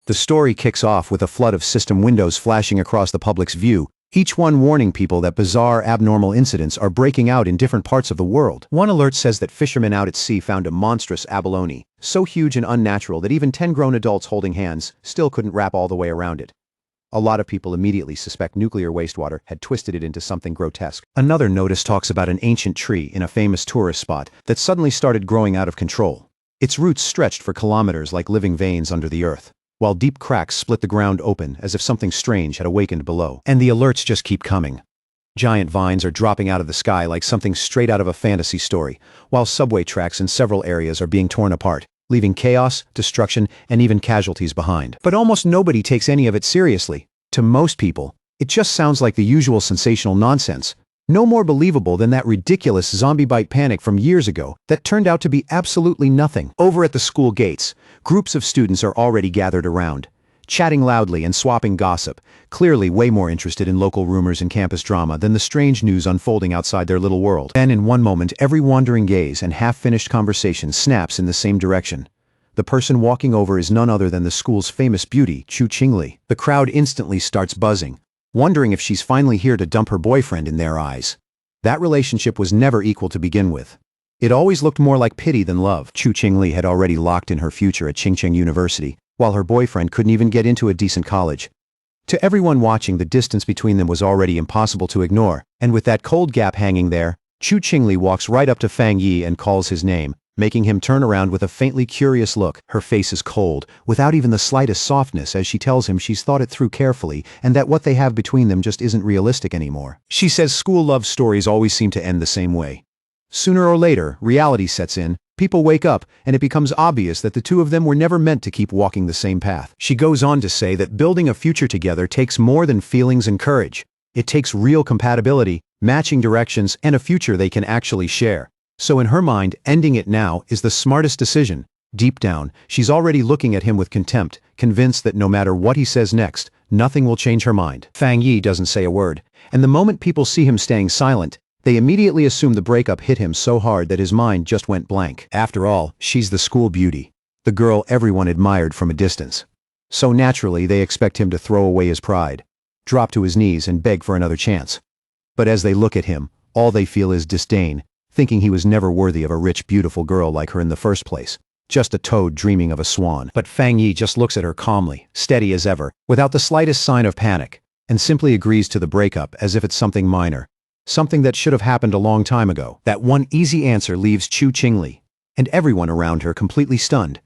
The story kicks off with a flood of system windows flashing across the public's view, each one warning people that bizarre, abnormal incidents are breaking out in different parts of the world. One alert says that fishermen out at sea found a monstrous abalone, so huge and unnatural that even 10 grown adults holding hands still couldn't wrap all the way around it. A lot of people immediately suspect nuclear wastewater had twisted it into something grotesque. Another notice talks about an ancient tree in a famous tourist spot that suddenly started growing out of control. Its roots stretched for kilometers like living veins under the earth, while deep cracks split the ground open as if something strange had awakened below. And the alerts just keep coming. Giant vines are dropping out of the sky like something straight out of a fantasy story, while subway tracks in several areas are being torn apart, leaving chaos, destruction, and even casualties behind. But almost nobody takes any of it seriously. To most people, it just sounds like the usual sensational nonsense. No more believable than that ridiculous zombie bite panic from years ago that turned out to be absolutely nothing. Over at the school gates, groups of students are already gathered around, chatting loudly and swapping gossip, clearly way more interested in local rumors and campus drama than the strange news unfolding outside their little world. Then in one moment, every wandering gaze and half-finished conversation snaps in the same direction. The person walking over is none other than the school's famous beauty, Chu Qingli. The crowd instantly starts buzzing, wondering if she's finally here to dump her boyfriend in their eyes. That relationship was never equal to begin with. It always looked more like pity than love. Chu Qingli had already locked in her future at Qingcheng University, while her boyfriend couldn't even get into a decent college. To everyone watching, the distance between them was already impossible to ignore, and with that cold gap hanging there, Chu Qingli walks right up to Fang Yi and calls his name, making him turn around with a faintly curious look. Her face is cold, without even the slightest softness, as she tells him she's thought it through carefully and that what they have between them just isn't realistic anymore. She says school love stories always seem to end the same way. Sooner or later, reality sets in, people wake up, and it becomes obvious that the two of them were never meant to keep walking the same path. She goes on to say that building a future together takes more than feelings and courage. It takes real compatibility, matching directions, and a future they can actually share. So in her mind, ending it now is the smartest decision. Deep down, she's already looking at him with contempt, convinced that no matter what he says next, nothing will change her mind. Fang Yi doesn't say a word, and the moment people see him staying silent, they immediately assume the breakup hit him so hard that his mind just went blank. After all, she's the school beauty, the girl everyone admired from a distance. So naturally, they expect him to throw away his pride, drop to his knees and beg for another chance. But as they look at him, all they feel is disdain, thinking he was never worthy of a rich, beautiful girl like her in the first place. Just a toad dreaming of a swan. But Fang Yi just looks at her calmly, steady as ever, without the slightest sign of panic, and simply agrees to the breakup as if it's something minor, something that should have happened a long time ago. That one easy answer leaves Chu Qingli and everyone around her completely stunned.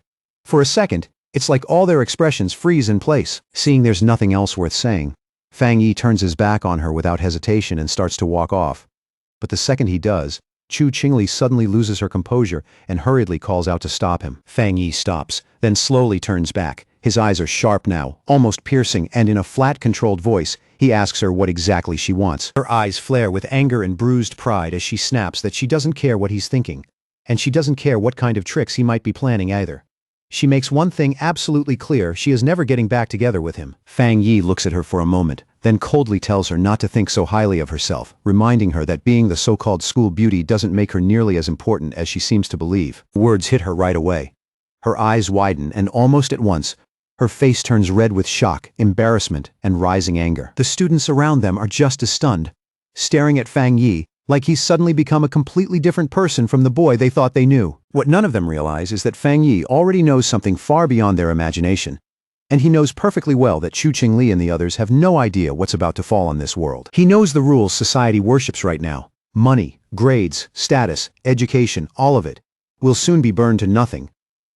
For a second, it's like all their expressions freeze in place. Seeing there's nothing else worth saying, Fang Yi turns his back on her without hesitation and starts to walk off. But the second he does, Chu Qingli suddenly loses her composure and hurriedly calls out to stop him. Fang Yi stops, then slowly turns back. His eyes are sharp now, almost piercing, and in a flat, controlled voice, he asks her what exactly she wants. Her eyes flare with anger and bruised pride as she snaps that she doesn't care what he's thinking, and she doesn't care what kind of tricks he might be planning either. She makes one thing absolutely clear: she is never getting back together with him. Fang Yi looks at her for a moment, then coldly tells her not to think so highly of herself, reminding her that being the so-called school beauty doesn't make her nearly as important as she seems to believe. Words hit her right away. Her eyes widen, and almost at once, her face turns red with shock, embarrassment, and rising anger. The students around them are just as stunned, staring at Fang Yi like he's suddenly become a completely different person from the boy they thought they knew. What none of them realize is that Fang Yi already knows something far beyond their imagination, and he knows perfectly well that Chu Qingli and the others have no idea what's about to fall on this world. He knows the rules society worships right now. Money, grades, status, education, all of it will soon be burned to nothing.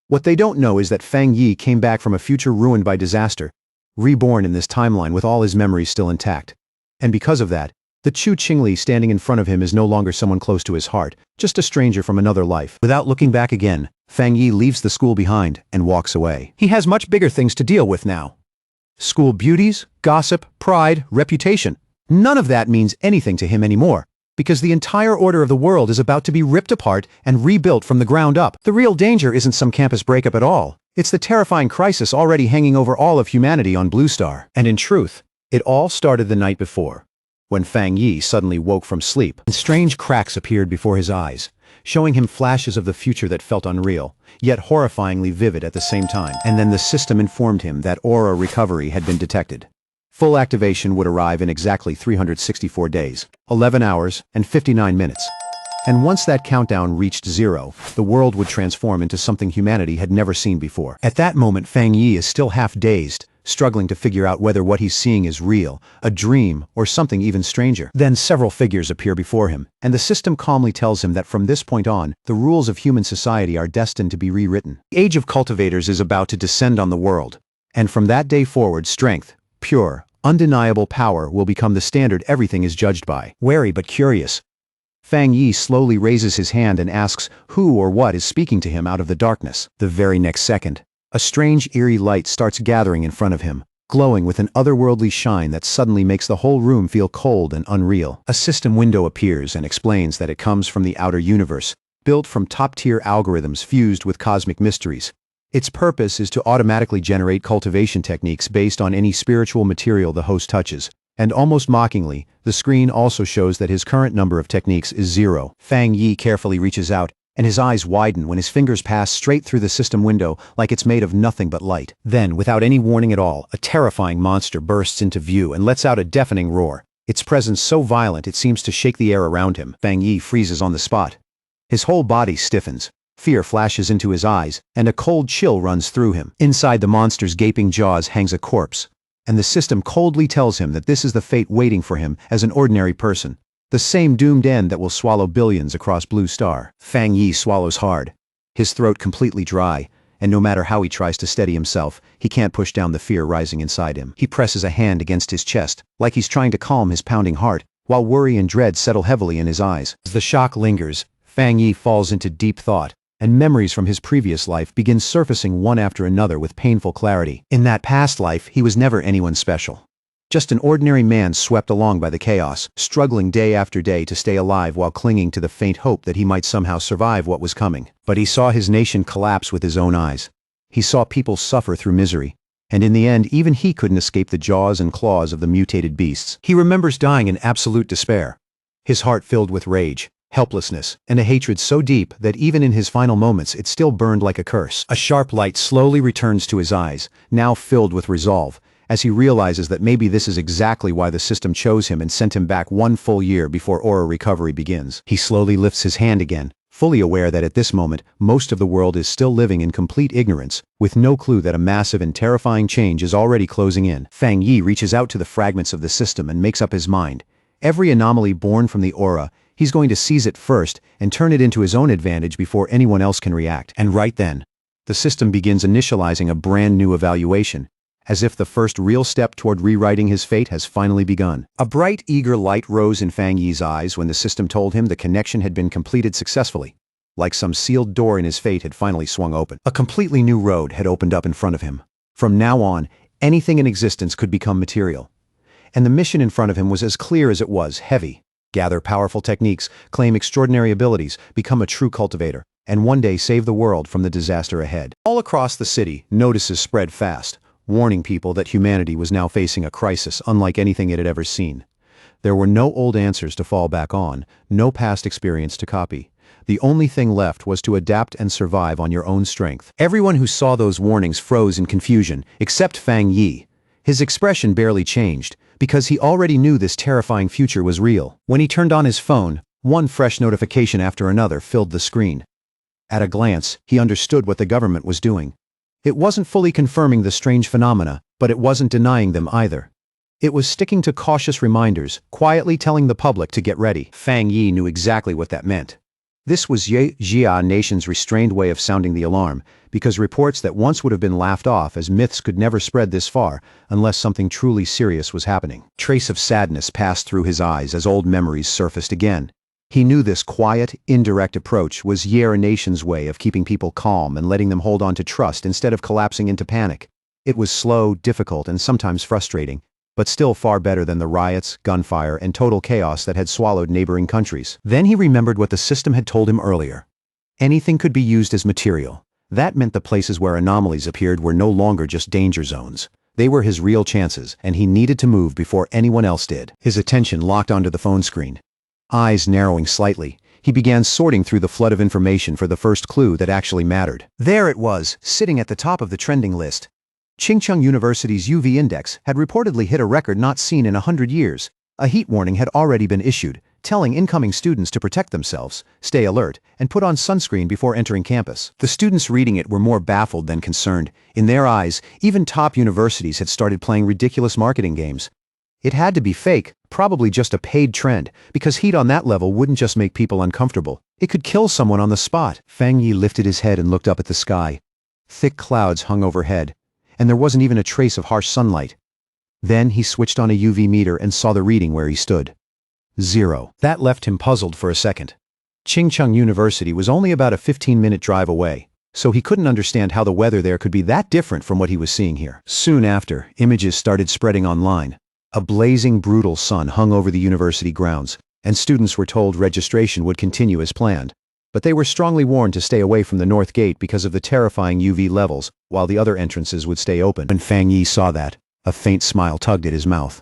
What they don't know is that Fang Yi came back from a future ruined by disaster, reborn in this timeline with all his memories still intact. And because of that, the Chu Qingli standing in front of him is no longer someone close to his heart, just a stranger from another life. Without looking back again, Fang Yi leaves the school behind and walks away. He has much bigger things to deal with now. School beauties, gossip, pride, reputation. None of that means anything to him anymore, because the entire order of the world is about to be ripped apart and rebuilt from the ground up. The real danger isn't some campus breakup at all. It's the terrifying crisis already hanging over all of humanity on Blue Star. And in truth, it all started the night before. when Fang Yi suddenly woke from sleep, and strange cracks appeared before his eyes, showing him flashes of the future that felt unreal, yet horrifyingly vivid at the same time. And then the system informed him that aura recovery had been detected. Full activation would arrive in exactly 364 days, 11 hours, and 59 minutes. And once that countdown reached 0, the world would transform into something humanity had never seen before. At that moment, Fang Yi is still half dazed, struggling to figure out whether what he's seeing is real, a dream, or something even stranger. Then several figures appear before him, and the system calmly tells him that from this point on, the rules of human society are destined to be rewritten. The age of cultivators is about to descend on the world, and from that day forward, strength, pure, undeniable power will become the standard everything is judged by. Wary but curious, Fang Yi slowly raises his hand and asks who or what is speaking to him out of the darkness. The very next second, a strange eerie light starts gathering in front of him, glowing with an otherworldly shine that suddenly makes the whole room feel cold and unreal. A system window appears and explains that it comes from the outer universe, built from top-tier algorithms fused with cosmic mysteries. Its purpose is to automatically generate cultivation techniques based on any spiritual material the host touches. And almost mockingly, the screen also shows that his current number of techniques is 0. Fang Yi carefully reaches out, and his eyes widen when his fingers pass straight through the system window like it's made of nothing but light. Then, without any warning at all, a terrifying monster bursts into view and lets out a deafening roar. Its presence so violent it seems to shake the air around him. Fang Yi freezes on the spot. His whole body stiffens. Fear flashes into his eyes, and a cold chill runs through him. Inside the monster's gaping jaws hangs a corpse, and the system coldly tells him that this is the fate waiting for him as an ordinary person, the same doomed end that will swallow billions across Blue Star. Fang Yi swallows hard, his throat completely dry, and no matter how he tries to steady himself, he can't push down the fear rising inside him. He presses a hand against his chest, like he's trying to calm his pounding heart, while worry and dread settle heavily in his eyes. As the shock lingers, Fang Yi falls into deep thought, and memories from his previous life begin surfacing one after another with painful clarity. In that past life, he was never anyone special. Just an ordinary man swept along by the chaos, struggling day after day to stay alive while clinging to the faint hope that he might somehow survive what was coming. But he saw his nation collapse with his own eyes. He saw people suffer through misery, and in the end, even he couldn't escape the jaws and claws of the mutated beasts. He remembers dying in absolute despair, his heart filled with rage, helplessness, and a hatred so deep that even in his final moments it still burned like a curse. A sharp light slowly returns to his eyes, now filled with resolve, as he realizes that maybe this is exactly why the system chose him and sent him back 1 full year before aura recovery begins. He slowly lifts his hand again, fully aware that at this moment, most of the world is still living in complete ignorance, with no clue that a massive and terrifying change is already closing in. Fang Yi reaches out to the fragments of the system and makes up his mind. Every anomaly born from the aura, he's going to seize it first and turn it into his own advantage before anyone else can react. And right then, the system begins initializing a brand new evaluation, as if the first real step toward rewriting his fate has finally begun. A bright, eager light rose in Fang Yi's eyes when the system told him the connection had been completed successfully, like some sealed door in his fate had finally swung open. A completely new road had opened up in front of him. From now on, anything in existence could become material. And the mission in front of him was as clear as it was heavy. Gather powerful techniques, claim extraordinary abilities, become a true cultivator, and one day save the world from the disaster ahead. All across the city, notices spread fast, warning people that humanity was now facing a crisis unlike anything it had ever seen. There were no old answers to fall back on, no past experience to copy. The only thing left was to adapt and survive on your own strength. Everyone who saw those warnings froze in confusion, except Fang Yi. His expression barely changed, because he already knew this terrifying future was real. When he turned on his phone, one fresh notification after another filled the screen. At a glance, he understood what the government was doing. It wasn't fully confirming the strange phenomena, but it wasn't denying them either. It was sticking to cautious reminders, quietly telling the public to get ready. Fang Yi knew exactly what that meant. This was Ye Jia Nation's restrained way of sounding the alarm, because reports that once would have been laughed off as myths could never spread this far unless something truly serious was happening. Trace of sadness passed through his eyes as old memories surfaced again. He knew this quiet, indirect approach was Ye Nation's way of keeping people calm and letting them hold on to trust instead of collapsing into panic. It was slow, difficult, and sometimes frustrating, but still far better than the riots, gunfire, and total chaos that had swallowed neighboring countries. Then he remembered what the system had told him earlier. Anything could be used as material. That meant the places where anomalies appeared were no longer just danger zones. They were his real chances, and he needed to move before anyone else did. His attention locked onto the phone screen. Eyes narrowing slightly, he began sorting through the flood of information for the first clue that actually mattered. There it was, sitting at the top of the trending list. Chingcheng University's UV index had reportedly hit a record not seen in 100 years. A heat warning had already been issued, telling incoming students to protect themselves, stay alert, and put on sunscreen before entering campus. The students reading it were more baffled than concerned. In their eyes, even top universities had started playing ridiculous marketing games. It had to be fake, probably just a paid trend, because heat on that level wouldn't just make people uncomfortable. It could kill someone on the spot. Fang Yi lifted his head and looked up at the sky. Thick clouds hung overhead, and there wasn't even a trace of harsh sunlight. Then he switched on a UV meter and saw the reading where he stood. 0. That left him puzzled for a second. Chingcheng University was only about a 15-minute drive away, so he couldn't understand how the weather there could be that different from what he was seeing here. Soon after, images started spreading online. A blazing, brutal sun hung over the university grounds, and students were told registration would continue as planned. But they were strongly warned to stay away from the north gate because of the terrifying UV levels, while the other entrances would stay open. When Fang Yi saw that, a faint smile tugged at his mouth.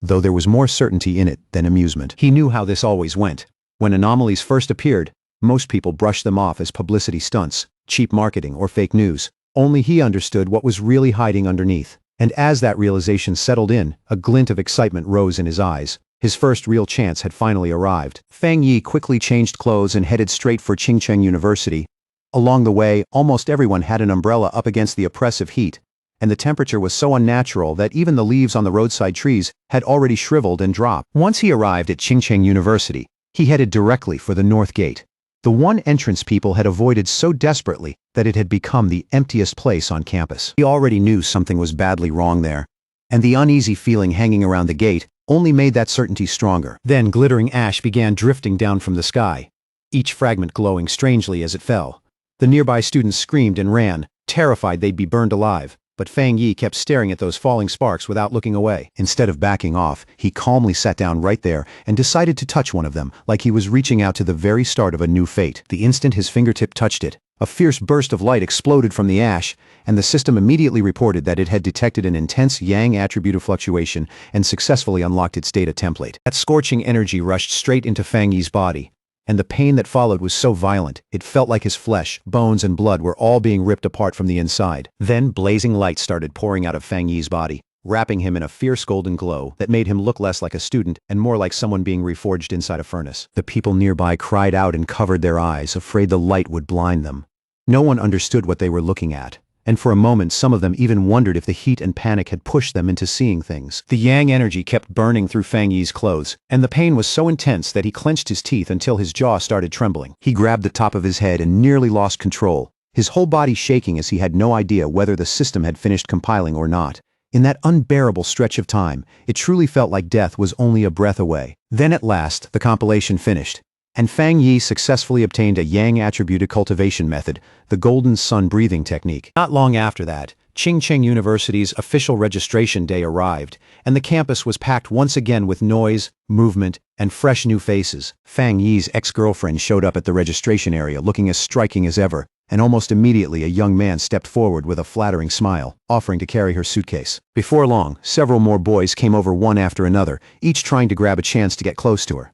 Though there was more certainty in it than amusement. He knew how this always went. When anomalies first appeared, most people brushed them off as publicity stunts, cheap marketing, or fake news. Only he understood what was really hiding underneath. And as that realization settled in, a glint of excitement rose in his eyes. His first real chance had finally arrived. Fang Yi quickly changed clothes and headed straight for Chingcheng University. Along the way, almost everyone had an umbrella up against the oppressive heat, and the temperature was so unnatural that even the leaves on the roadside trees had already shriveled and dropped. Once he arrived at Chingcheng University, he headed directly for the north gate. The one entrance people had avoided so desperately that it had become the emptiest place on campus. He already knew something was badly wrong there, and the uneasy feeling hanging around the gate only made that certainty stronger. Then glittering ash began drifting down from the sky, each fragment glowing strangely as it fell. The nearby students screamed and ran, terrified they'd be burned alive. But Fang Yi kept staring at those falling sparks without looking away. Instead of backing off, he calmly sat down right there and decided to touch one of them, like he was reaching out to the very start of a new fate. The instant his fingertip touched it, a fierce burst of light exploded from the ash, and the system immediately reported that it had detected an intense yang attribute of fluctuation and successfully unlocked its data template. That scorching energy rushed straight into Fang Yi's body, and the pain that followed was so violent, it felt like his flesh, bones, and blood were all being ripped apart from the inside. Then blazing light started pouring out of Fang Yi's body, wrapping him in a fierce golden glow that made him look less like a student and more like someone being reforged inside a furnace. The people nearby cried out and covered their eyes, afraid the light would blind them. No one understood what they were looking at, and for a moment some of them even wondered if the heat and panic had pushed them into seeing things. The yang energy kept burning through Fang Yi's clothes, and the pain was so intense that he clenched his teeth until his jaw started trembling. He grabbed the top of his head and nearly lost control, his whole body shaking as he had no idea whether the system had finished compiling or not. In that unbearable stretch of time, it truly felt like death was only a breath away. Then at last, the compilation finished, and Fang Yi successfully obtained a yang-attributed cultivation method, the golden sun breathing technique. Not long after that, Chingcheng University's official registration day arrived, and the campus was packed once again with noise, movement, and fresh new faces. Fang Yi's ex-girlfriend showed up at the registration area looking as striking as ever, and almost immediately a young man stepped forward with a flattering smile, offering to carry her suitcase. Before long, several more boys came over one after another, each trying to grab a chance to get close to her.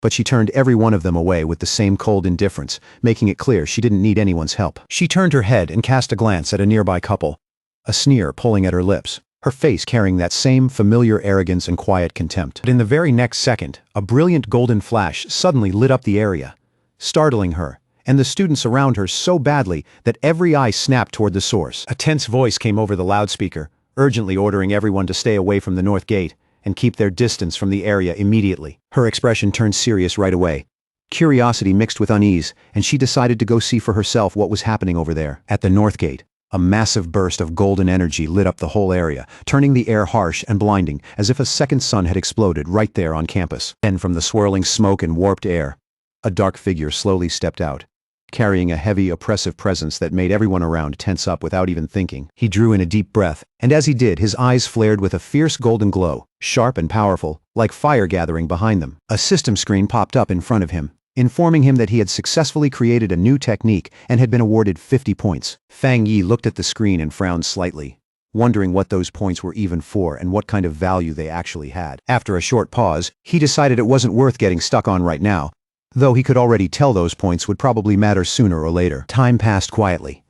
But she turned every one of them away with the same cold indifference, making it clear she didn't need anyone's help. She turned her head and cast a glance at a nearby couple, a sneer pulling at her lips, her face carrying that same familiar arrogance and quiet contempt. But in the very next second, a brilliant golden flash suddenly lit up the area, startling her, and the students around her so badly that every eye snapped toward the source. A tense voice came over the loudspeaker, urgently ordering everyone to stay away from the north gate and keep their distance from the area immediately. Her expression turned serious right away. Curiosity mixed with unease, and she decided to go see for herself what was happening over there. At the north gate, a massive burst of golden energy lit up the whole area, turning the air harsh and blinding, as if a second sun had exploded right there on campus. Then from the swirling smoke and warped air, a dark figure slowly stepped out, carrying a heavy, oppressive presence that made everyone around tense up without even thinking. He drew in a deep breath, and as he did, his eyes flared with a fierce golden glow, sharp and powerful, like fire gathering behind them. A system screen popped up in front of him, informing him that he had successfully created a new technique and had been awarded 50 points. Fang Yi looked at the screen and frowned slightly. wondering what those points were even for and what kind of value they actually had. After a short pause, he decided it wasn't worth getting stuck on right now, though he could already tell those points would probably matter sooner or later. Time passed quietly,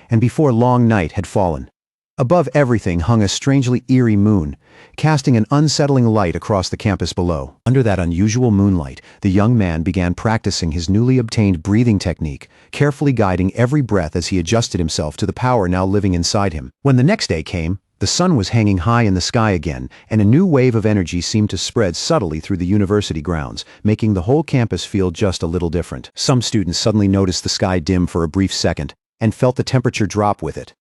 and before long night had fallen. Above everything hung a strangely eerie moon, casting an unsettling light across the campus below. Under that unusual moonlight, the young man began practicing his newly obtained breathing technique, carefully guiding every breath as he adjusted himself to the power now living inside him. When the next day came, the sun was hanging high in the sky again, and a new wave of energy seemed to spread subtly through the university grounds, making the whole campus feel just a little different. Some students suddenly noticed the sky dim for a brief second, and felt the temperature drop with it.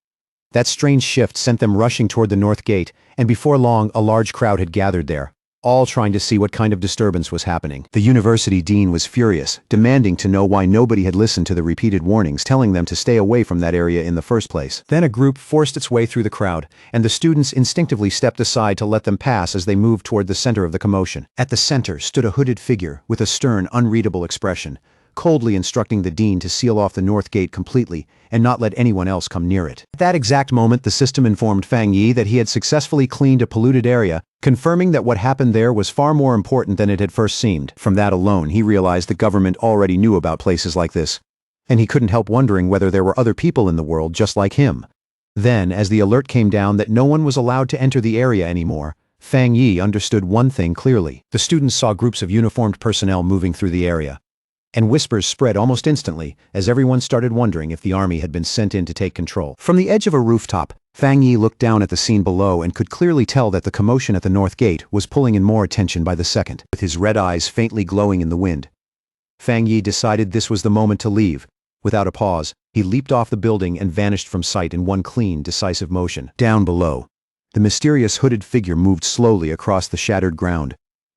That strange shift sent them rushing toward the north gate, and before long a large crowd had gathered there, all trying to see what kind of disturbance was happening. The university dean was furious, demanding to know why nobody had listened to the repeated warnings telling them to stay away from that area in the first place. Then a group forced its way through the crowd, and the students instinctively stepped aside to let them pass as they moved toward the center of the commotion. At the center stood a hooded figure with a stern, unreadable expression, coldly instructing the dean to seal off the north gate completely and not let anyone else come near it. At that exact moment, the system informed Fang Yi that he had successfully cleaned a polluted area, confirming that what happened there was far more important than it had first seemed. From that alone, he realized the government already knew about places like this, and he couldn't help wondering whether there were other people in the world just like him. Then, as the alert came down that no one was allowed to enter the area anymore, Fang Yi understood one thing clearly. The students saw groups of uniformed personnel moving through the area, and whispers spread almost instantly as everyone started wondering if the army had been sent in to take control. From the edge of a rooftop, Fang Yi looked down at the scene below and could clearly tell that the commotion at the north gate was pulling in more attention by the second. With his red eyes faintly glowing in the wind, Fang Yi decided this was the moment to leave. Without a pause, he leaped off the building and vanished from sight in one clean, decisive motion. Down below, the mysterious hooded figure moved slowly across the shattered ground,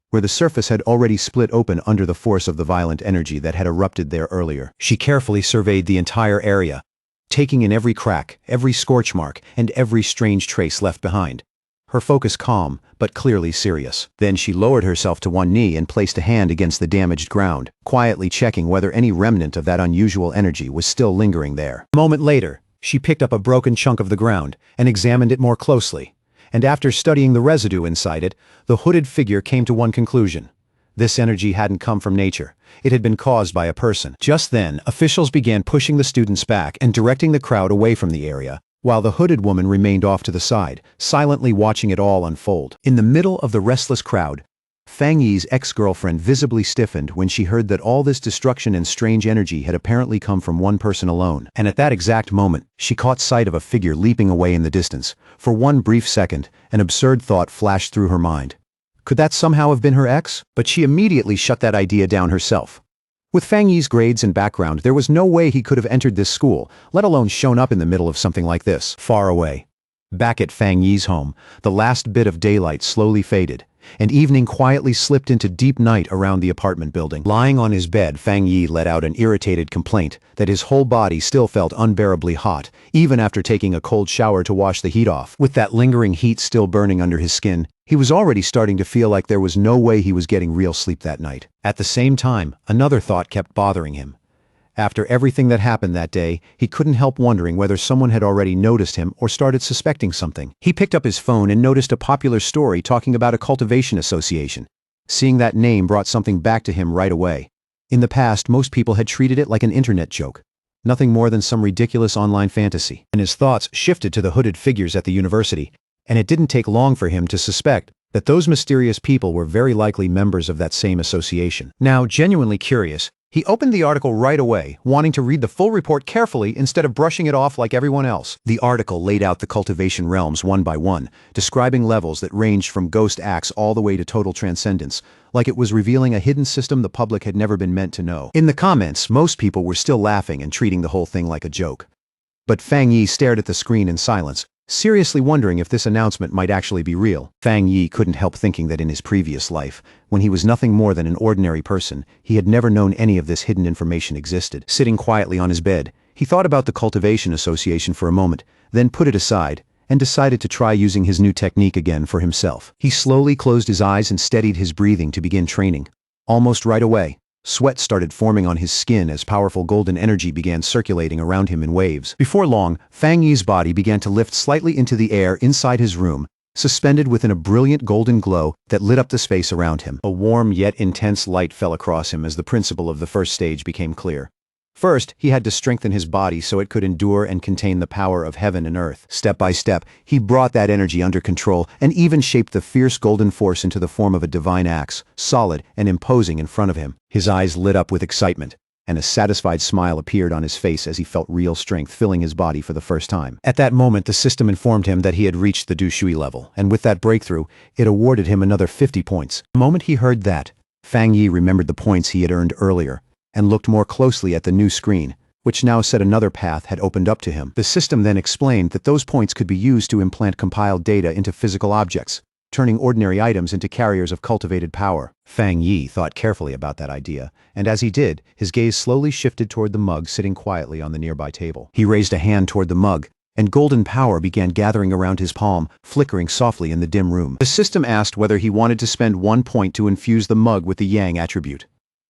where the surface had already split open under the force of the violent energy that had erupted there earlier. She carefully surveyed the entire area, taking in every crack, every scorch mark, and every strange trace left behind. Her focus calm, but clearly serious. Then she lowered herself to one knee and placed a hand against the damaged ground, quietly checking whether any remnant of that unusual energy was still lingering there. A moment later, she picked up a broken chunk of the ground and examined it more closely. And after studying the residue inside it, the hooded figure came to one conclusion. This energy hadn't come from nature. It had been caused by a person. Just then, officials began pushing the students back and directing the crowd away from the area, while the hooded woman remained off to the side, silently watching it all unfold. In the middle of the restless crowd, Fang Yi's ex-girlfriend visibly stiffened when she heard that all this destruction and strange energy had apparently come from one person alone. And at that exact moment, she caught sight of a figure leaping away in the distance. For one brief second, an absurd thought flashed through her mind. Could that somehow have been her ex? But she immediately shut that idea down herself. With Fang Yi's grades and background, there was no way he could have entered this school, let alone shown up in the middle of something like this. Far away, back at Fang Yi's home, the last bit of daylight slowly faded, and evening quietly slipped into deep night around the apartment building. Lying on his bed, Fang Yi let out an irritated complaint that his whole body still felt unbearably hot, even after taking a cold shower to wash the heat off. With that lingering heat still burning under his skin, he was already starting to feel like there was no way he was getting real sleep that night. At the same time, another thought kept bothering him. After everything that happened that day, he couldn't help wondering whether someone had already noticed him or started suspecting something. He picked up his phone and noticed a popular story talking about a cultivation association. Seeing that name brought something back to him right away. In the past, most people had treated it like an internet joke, nothing more than some ridiculous online fantasy. And his thoughts shifted to the hooded figures at the university, and it didn't take long for him to suspect that those mysterious people were very likely members of that same association. Now, genuinely curious, he opened the article right away, wanting to read the full report carefully instead of brushing it off like everyone else. The article laid out the cultivation realms one by one, describing levels that ranged from ghost acts all the way to total transcendence, like it was revealing a hidden system the public had never been meant to know. In the comments, most people were still laughing and treating the whole thing like a joke. But Fang Yi stared at the screen in silence, seriously wondering if this announcement might actually be real. Fang Yi couldn't help thinking that in his previous life, when he was nothing more than an ordinary person, he had never known any of this hidden information existed. Sitting quietly on his bed, he thought about the Cultivation Association for a moment, then put it aside, and decided to try using his new technique again for himself. He slowly closed his eyes and steadied his breathing to begin training. Almost right away, Sweat started forming on his skin as powerful golden energy began circulating around him in waves. Before long, Fang Yi's body began to lift slightly into the air inside his room, suspended within a brilliant golden glow that lit up the space around him. A warm yet intense light fell across him as the principle of the first stage became clear. First, he had to strengthen his body so it could endure and contain the power of heaven and earth. Step by step, he brought that energy under control and even shaped the fierce golden force into the form of a divine axe, solid and imposing in front of him. His eyes lit up with excitement, and a satisfied smile appeared on his face as he felt real strength filling his body for the first time. At that moment, the system informed him that he had reached the Du Shui level, and with that breakthrough, it awarded him another 50 points. The moment he heard that, Fang Yi remembered the points he had earned earlier, and looked more closely at the new screen, which now said another path had opened up to him. The system then explained that those points could be used to implant compiled data into physical objects, turning ordinary items into carriers of cultivated power. Fang Yi thought carefully about that idea, and as he did, his gaze slowly shifted toward the mug sitting quietly on the nearby table. He raised a hand toward the mug, and golden power began gathering around his palm, flickering softly in the dim room. The system asked whether he wanted to spend 1 point to infuse the mug with the Yang attribute.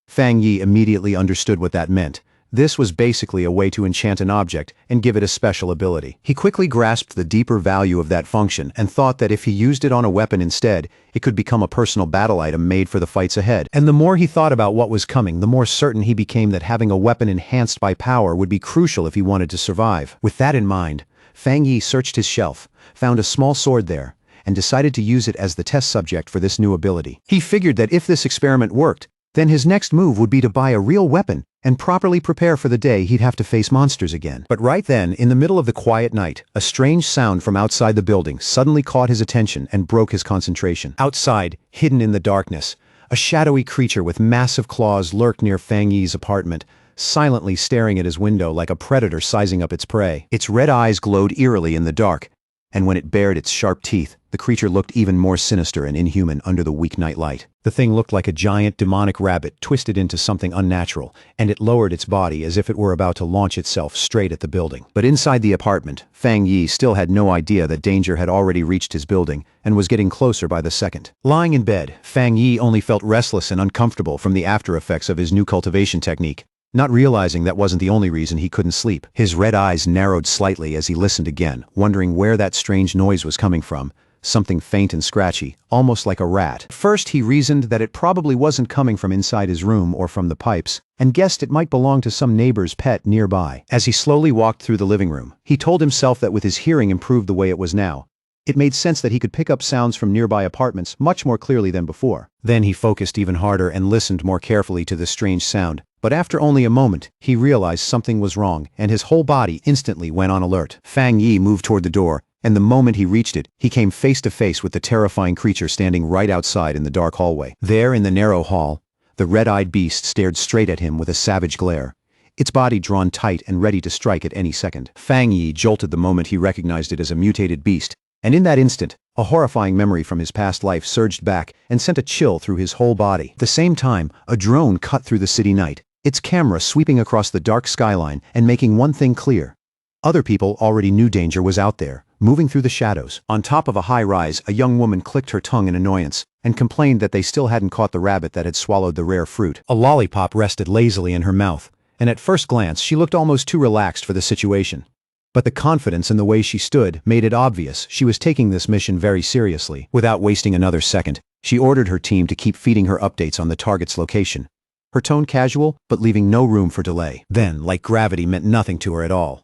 Fang Yi immediately understood what that meant. This was basically a way to enchant an object and give it a special ability. He quickly grasped the deeper value of that function and thought that if he used it on a weapon instead, it could become a personal battle item made for the fights ahead. And the more he thought about what was coming, the more certain he became that having a weapon enhanced by power would be crucial if he wanted to survive. With that in mind, Fang Yi searched his shelf, found a small sword there, and decided to use it as the test subject for this new ability. He figured that if this experiment worked, then his next move would be to buy a real weapon and properly prepare for the day he'd have to face monsters again. But right then, in the middle of the quiet night, a strange sound from outside the building suddenly caught his attention and broke his concentration. Outside, hidden in the darkness, a shadowy creature with massive claws lurked near Fang Yi's apartment, silently staring at his window like a predator sizing up its prey. Its red eyes glowed eerily in the dark, and when it bared its sharp teeth, the creature looked even more sinister and inhuman under the weak night light. The thing looked like a giant demonic rabbit twisted into something unnatural, and it lowered its body as if it were about to launch itself straight at the building. But inside the apartment, Fang Yi still had no idea that danger had already reached his building and was getting closer by the second. Lying in bed, Fang Yi only felt restless and uncomfortable from the after effects of his new cultivation technique. Not realizing that wasn't the only reason he couldn't sleep. His red eyes narrowed slightly as he listened again, wondering where that strange noise was coming from. Something faint and scratchy, almost like a rat. At first he reasoned that it probably wasn't coming from inside his room or from the pipes, and guessed it might belong to some neighbor's pet nearby. As he slowly walked through the living room, he told himself that with his hearing improved the way it was now, it made sense that he could pick up sounds from nearby apartments much more clearly than before. Then he focused even harder and listened more carefully to the strange sound. But after only a moment, he realized something was wrong, and his whole body instantly went on alert. Fang Yi moved toward the door, and the moment he reached it, he came face to face with the terrifying creature standing right outside in the dark hallway. There in the narrow hall, the red-eyed beast stared straight at him with a savage glare, its body drawn tight and ready to strike at any second. Fang Yi jolted the moment he recognized it as a mutated beast, and in that instant, a horrifying memory from his past life surged back and sent a chill through his whole body. At the same time, a drone cut through the city night, its camera sweeping across the dark skyline and making one thing clear. Other people already knew danger was out there, moving through the shadows. On top of a high rise, a young woman clicked her tongue in annoyance and complained that they still hadn't caught the rabbit that had swallowed the rare fruit. A lollipop rested lazily in her mouth, and at first glance she looked almost too relaxed for the situation. But the confidence in the way she stood made it obvious she was taking this mission very seriously. Without wasting another second, she ordered her team to keep feeding her updates on the target's location. Her tone casual, but leaving no room for delay. Then, like gravity meant nothing to her at all,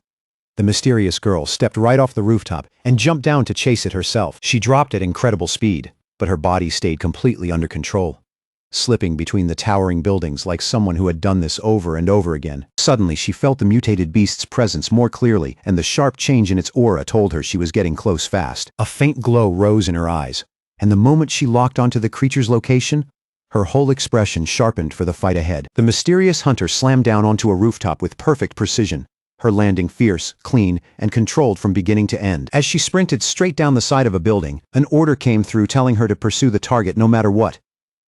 the mysterious girl stepped right off the rooftop and jumped down to chase it herself. She dropped at incredible speed, but her body stayed completely under control, slipping between the towering buildings like someone who had done this over and over again. Suddenly, she felt the mutated beast's presence more clearly, and the sharp change in its aura told her she was getting close fast. A faint glow rose in her eyes, and the moment she locked onto the creature's location, her whole expression sharpened for the fight ahead. The mysterious hunter slammed down onto a rooftop with perfect precision, her landing fierce, clean, and controlled from beginning to end. As she sprinted straight down the side of a building, an order came through telling her to pursue the target no matter what.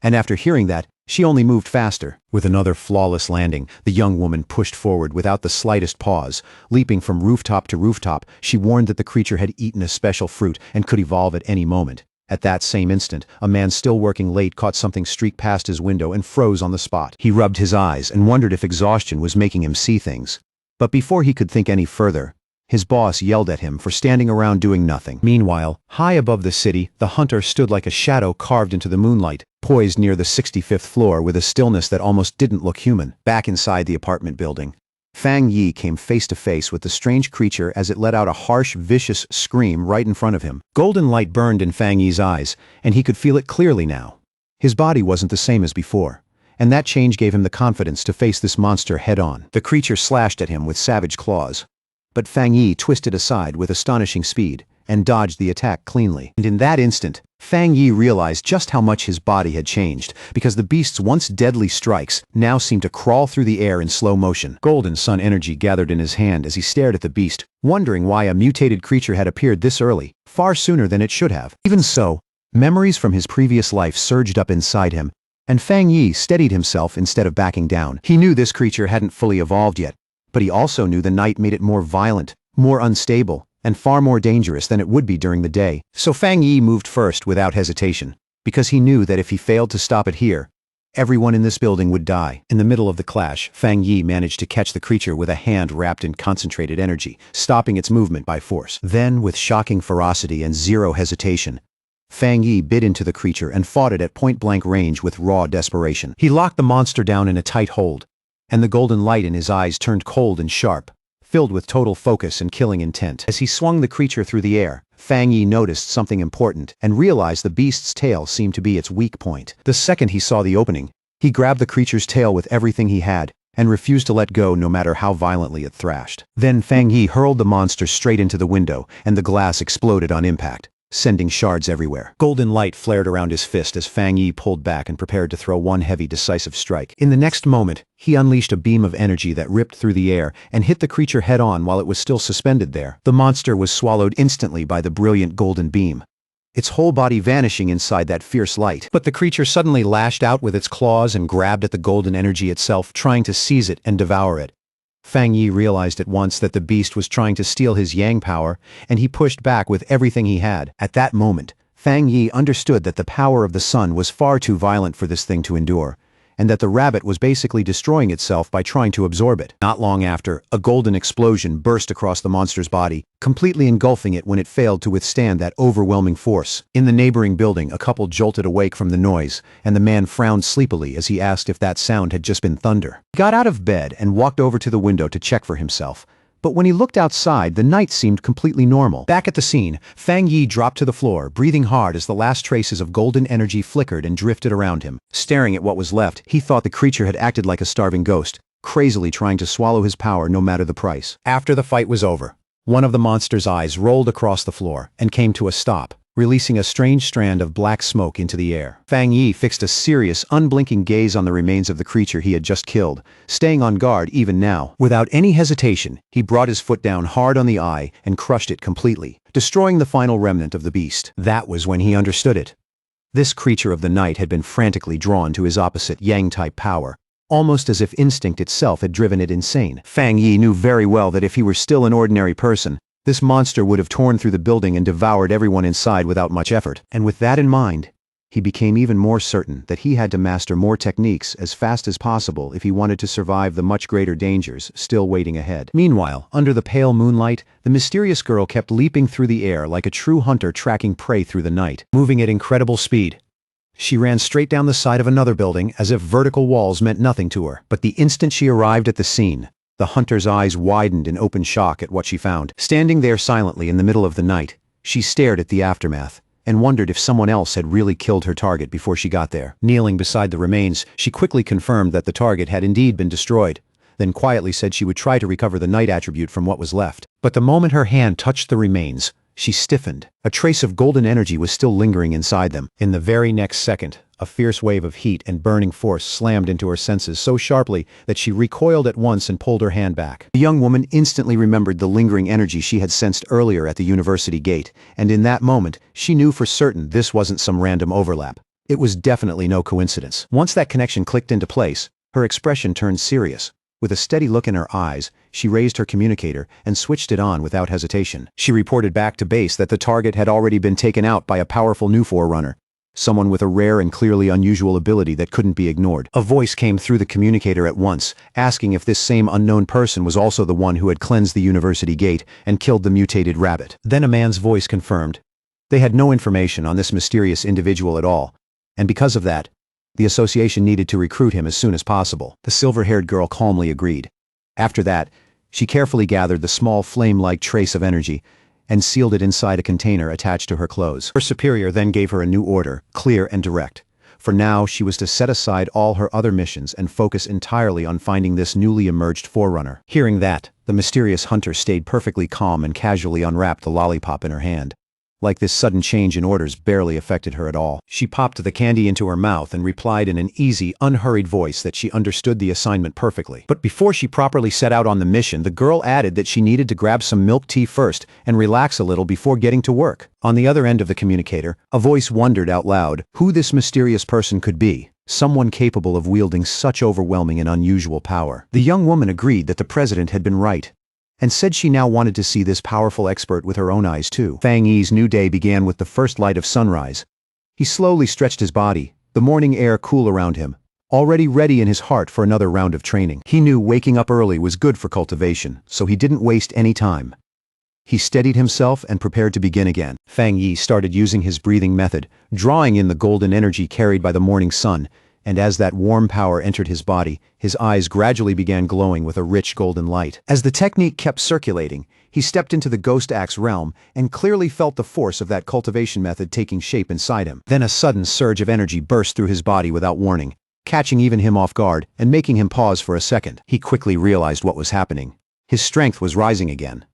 And after hearing that, she only moved faster. With another flawless landing, the young woman pushed forward without the slightest pause. Leaping from rooftop to rooftop, she warned that the creature had eaten a special fruit and could evolve at any moment. At that same instant, a man still working late caught something streak past his window and froze on the spot. He rubbed his eyes and wondered if exhaustion was making him see things. But before he could think any further, his boss yelled at him for standing around doing nothing. Meanwhile, high above the city, the hunter stood like a shadow carved into the moonlight, poised near the 65th floor with a stillness that almost didn't look human. Back inside the apartment building, Fang Yi came face to face with the strange creature as it let out a harsh, vicious scream right in front of him. Golden light burned in Fang Yi's eyes, and he could feel it clearly now. His body wasn't the same as before, and that change gave him the confidence to face this monster head-on. The creature slashed at him with savage claws, but Fang Yi twisted aside with astonishing speed and dodged the attack cleanly. And in that instant, Fang Yi realized just how much his body had changed, because the beast's once deadly strikes now seemed to crawl through the air in slow motion. Golden sun energy gathered in his hand as he stared at the beast, wondering why a mutated creature had appeared this early, far sooner than it should have. Even so, memories from his previous life surged up inside him, and Fang Yi steadied himself instead of backing down. He knew this creature hadn't fully evolved yet, but he also knew the night made it more violent, more unstable, and far more dangerous than it would be during the day. So Fang Yi moved first without hesitation, because he knew that if he failed to stop it here, everyone in this building would die. In the middle of the clash, Fang Yi managed to catch the creature with a hand wrapped in concentrated energy, stopping its movement by force. Then, with shocking ferocity and zero hesitation, Fang Yi bit into the creature and fought it at point-blank range with raw desperation. He locked the monster down in a tight hold, and the golden light in his eyes turned cold and sharp, filled with total focus and killing intent. As he swung the creature through the air, Fang Yi noticed something important and realized the beast's tail seemed to be its weak point. The second he saw the opening, he grabbed the creature's tail with everything he had and refused to let go no matter how violently it thrashed. Then Fang Yi hurled the monster straight into the window, and the glass exploded on impact, sending shards everywhere. Golden light flared around his fist as Fang Yi pulled back and prepared to throw one heavy, decisive strike. In the next moment, he unleashed a beam of energy that ripped through the air and hit the creature head-on while it was still suspended there. The monster was swallowed instantly by the brilliant golden beam, its whole body vanishing inside that fierce light. But the creature suddenly lashed out with its claws and grabbed at the golden energy itself, trying to seize it and devour it. Fang Yi realized at once that the beast was trying to steal his yang power, and he pushed back with everything he had. At that moment, Fang Yi understood that the power of the sun was far too violent for this thing to endure, and that the rabbit was basically destroying itself by trying to absorb it. Not long after, a golden explosion burst across the monster's body, completely engulfing it when it failed to withstand that overwhelming force. In the neighboring building, a couple jolted awake from the noise, and the man frowned sleepily as he asked if that sound had just been thunder. He got out of bed and walked over to the window to check for himself. But when he looked outside, the night seemed completely normal. Back at the scene, Fang Yi dropped to the floor, breathing hard as the last traces of golden energy flickered and drifted around him. Staring at what was left, he thought the creature had acted like a starving ghost, crazily trying to swallow his power no matter the price. After the fight was over, one of the monster's eyes rolled across the floor and came to a stop, releasing a strange strand of black smoke into the air. Fang Yi fixed a serious, unblinking gaze on the remains of the creature he had just killed, staying on guard even now. Without any hesitation, he brought his foot down hard on the eye and crushed it completely, destroying the final remnant of the beast. That was when he understood it. This creature of the night had been frantically drawn to his opposite Yang-type power, almost as if instinct itself had driven it insane. Fang Yi knew very well that if he were still an ordinary person, this monster would have torn through the building and devoured everyone inside without much effort. And with that in mind, he became even more certain that he had to master more techniques as fast as possible if he wanted to survive the much greater dangers still waiting ahead. Meanwhile, under the pale moonlight, the mysterious girl kept leaping through the air like a true hunter tracking prey through the night, moving at incredible speed. She ran straight down the side of another building as if vertical walls meant nothing to her. But the instant she arrived at the scene, the hunter's eyes widened in open shock at what she found. Standing there silently in the middle of the night, she stared at the aftermath and wondered if someone else had really killed her target before she got there. Kneeling beside the remains, she quickly confirmed that the target had indeed been destroyed, then quietly said she would try to recover the night attribute from what was left. But the moment her hand touched the remains, she stiffened. A trace of golden energy was still lingering inside them. In the very next second, a fierce wave of heat and burning force slammed into her senses so sharply that she recoiled at once and pulled her hand back. The young woman instantly remembered the lingering energy she had sensed earlier at the university gate, and in that moment, she knew for certain this wasn't some random overlap. It was definitely no coincidence. Once that connection clicked into place, her expression turned serious. With a steady look in her eyes, she raised her communicator and switched it on without hesitation. She reported back to base that the target had already been taken out by a powerful new forerunner, someone with a rare and clearly unusual ability that couldn't be ignored. A voice came through the communicator at once, asking if this same unknown person was also the one who had cleansed the university gate and killed the mutated rabbit. Then a man's voice confirmed. They had no information on this mysterious individual at all, and because of that, the association needed to recruit him as soon as possible. The silver-haired girl calmly agreed. After that, she carefully gathered the small flame-like trace of energy and sealed it inside a container attached to her clothes. Her superior then gave her a new order, clear and direct. For now, she was to set aside all her other missions and focus entirely on finding this newly emerged forerunner. Hearing that, the mysterious hunter stayed perfectly calm and casually unwrapped the lollipop in her hand. Like this sudden change in orders barely affected her at all. She popped the candy into her mouth and replied in an easy, unhurried voice that she understood the assignment perfectly. But before she properly set out on the mission, the girl added that she needed to grab some milk tea first and relax a little before getting to work. On the other end of the communicator, a voice wondered out loud who this mysterious person could be. Someone capable of wielding such overwhelming and unusual power. The young woman agreed that the president had been right, and said she now wanted to see this powerful expert with her own eyes too. Fang Yi's new day began with the first light of sunrise. He slowly stretched his body, the morning air cool around him, already ready in his heart for another round of training. He knew waking up early was good for cultivation, so he didn't waste any time. He steadied himself and prepared to begin again. Fang Yi started using his breathing method, drawing in the golden energy carried by the morning sun, and as that warm power entered his body, his eyes gradually began glowing with a rich golden light. As the technique kept circulating, he stepped into the Ghost Axe realm and clearly felt the force of that cultivation method taking shape inside him. Then a sudden surge of energy burst through his body without warning, catching even him off guard and making him pause for a second. He quickly realized what was happening. His strength was rising again.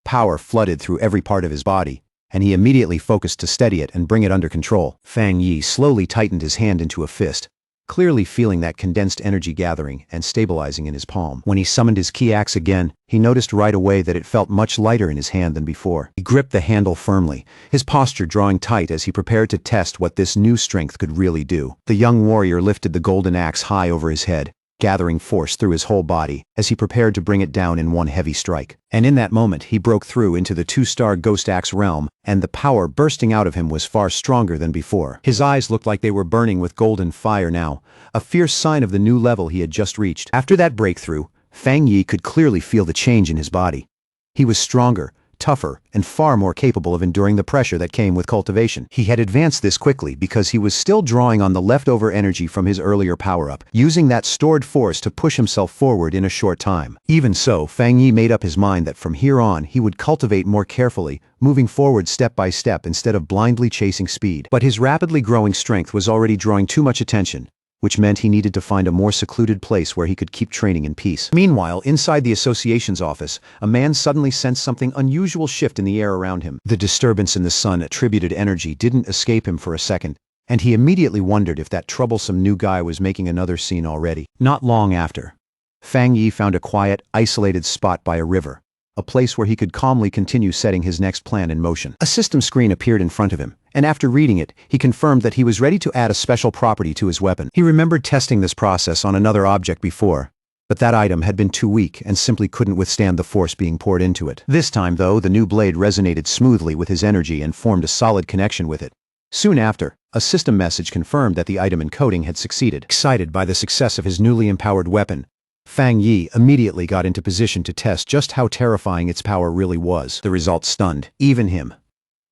Power flooded through every part of his body, and he immediately focused to steady it and bring it under control. Fang Yi slowly tightened his hand into a fist, clearly feeling that condensed energy gathering and stabilizing in his palm. When he summoned his key axe again, he noticed right away that it felt much lighter in his hand than before. He gripped the handle firmly, his posture drawing tight as he prepared to test what this new strength could really do. The young warrior lifted the golden axe high over his head, gathering force through his whole body as he prepared to bring it down in one heavy strike. And in that moment, he broke through into the two-star Ghost Axe realm, and the power bursting out of him was far stronger than before. His eyes looked like they were burning with golden fire now, a fierce sign of the new level he had just reached. After that breakthrough, Fang Yi could clearly feel the change in his body. He was stronger, tougher, and far more capable of enduring the pressure that came with cultivation. He had advanced this quickly because he was still drawing on the leftover energy from his earlier power-up, using that stored force to push himself forward in a short time. Even so, Fang Yi made up his mind that from here on he would cultivate more carefully, moving forward step by step instead of blindly chasing speed. But his rapidly growing strength was already drawing too much attention, which meant he needed to find a more secluded place where he could keep training in peace. Meanwhile, inside the association's office, a man suddenly sensed something unusual shift in the air around him. The disturbance in the sun-attributed energy didn't escape him for a second, and he immediately wondered if that troublesome new guy was making another scene already. Not long after, Fang Yi found a quiet, isolated spot by a river, a place where he could calmly continue setting his next plan in motion. A system screen appeared in front of him, and after reading it, he confirmed that he was ready to add a special property to his weapon. He remembered testing this process on another object before, but that item had been too weak and simply couldn't withstand the force being poured into it. This time, though, the new blade resonated smoothly with his energy and formed a solid connection with it. Soon after, a system message confirmed that the item encoding had succeeded. Excited by the success of his newly empowered weapon, Fang Yi immediately got into position to test just how terrifying its power really was. The result stunned even him.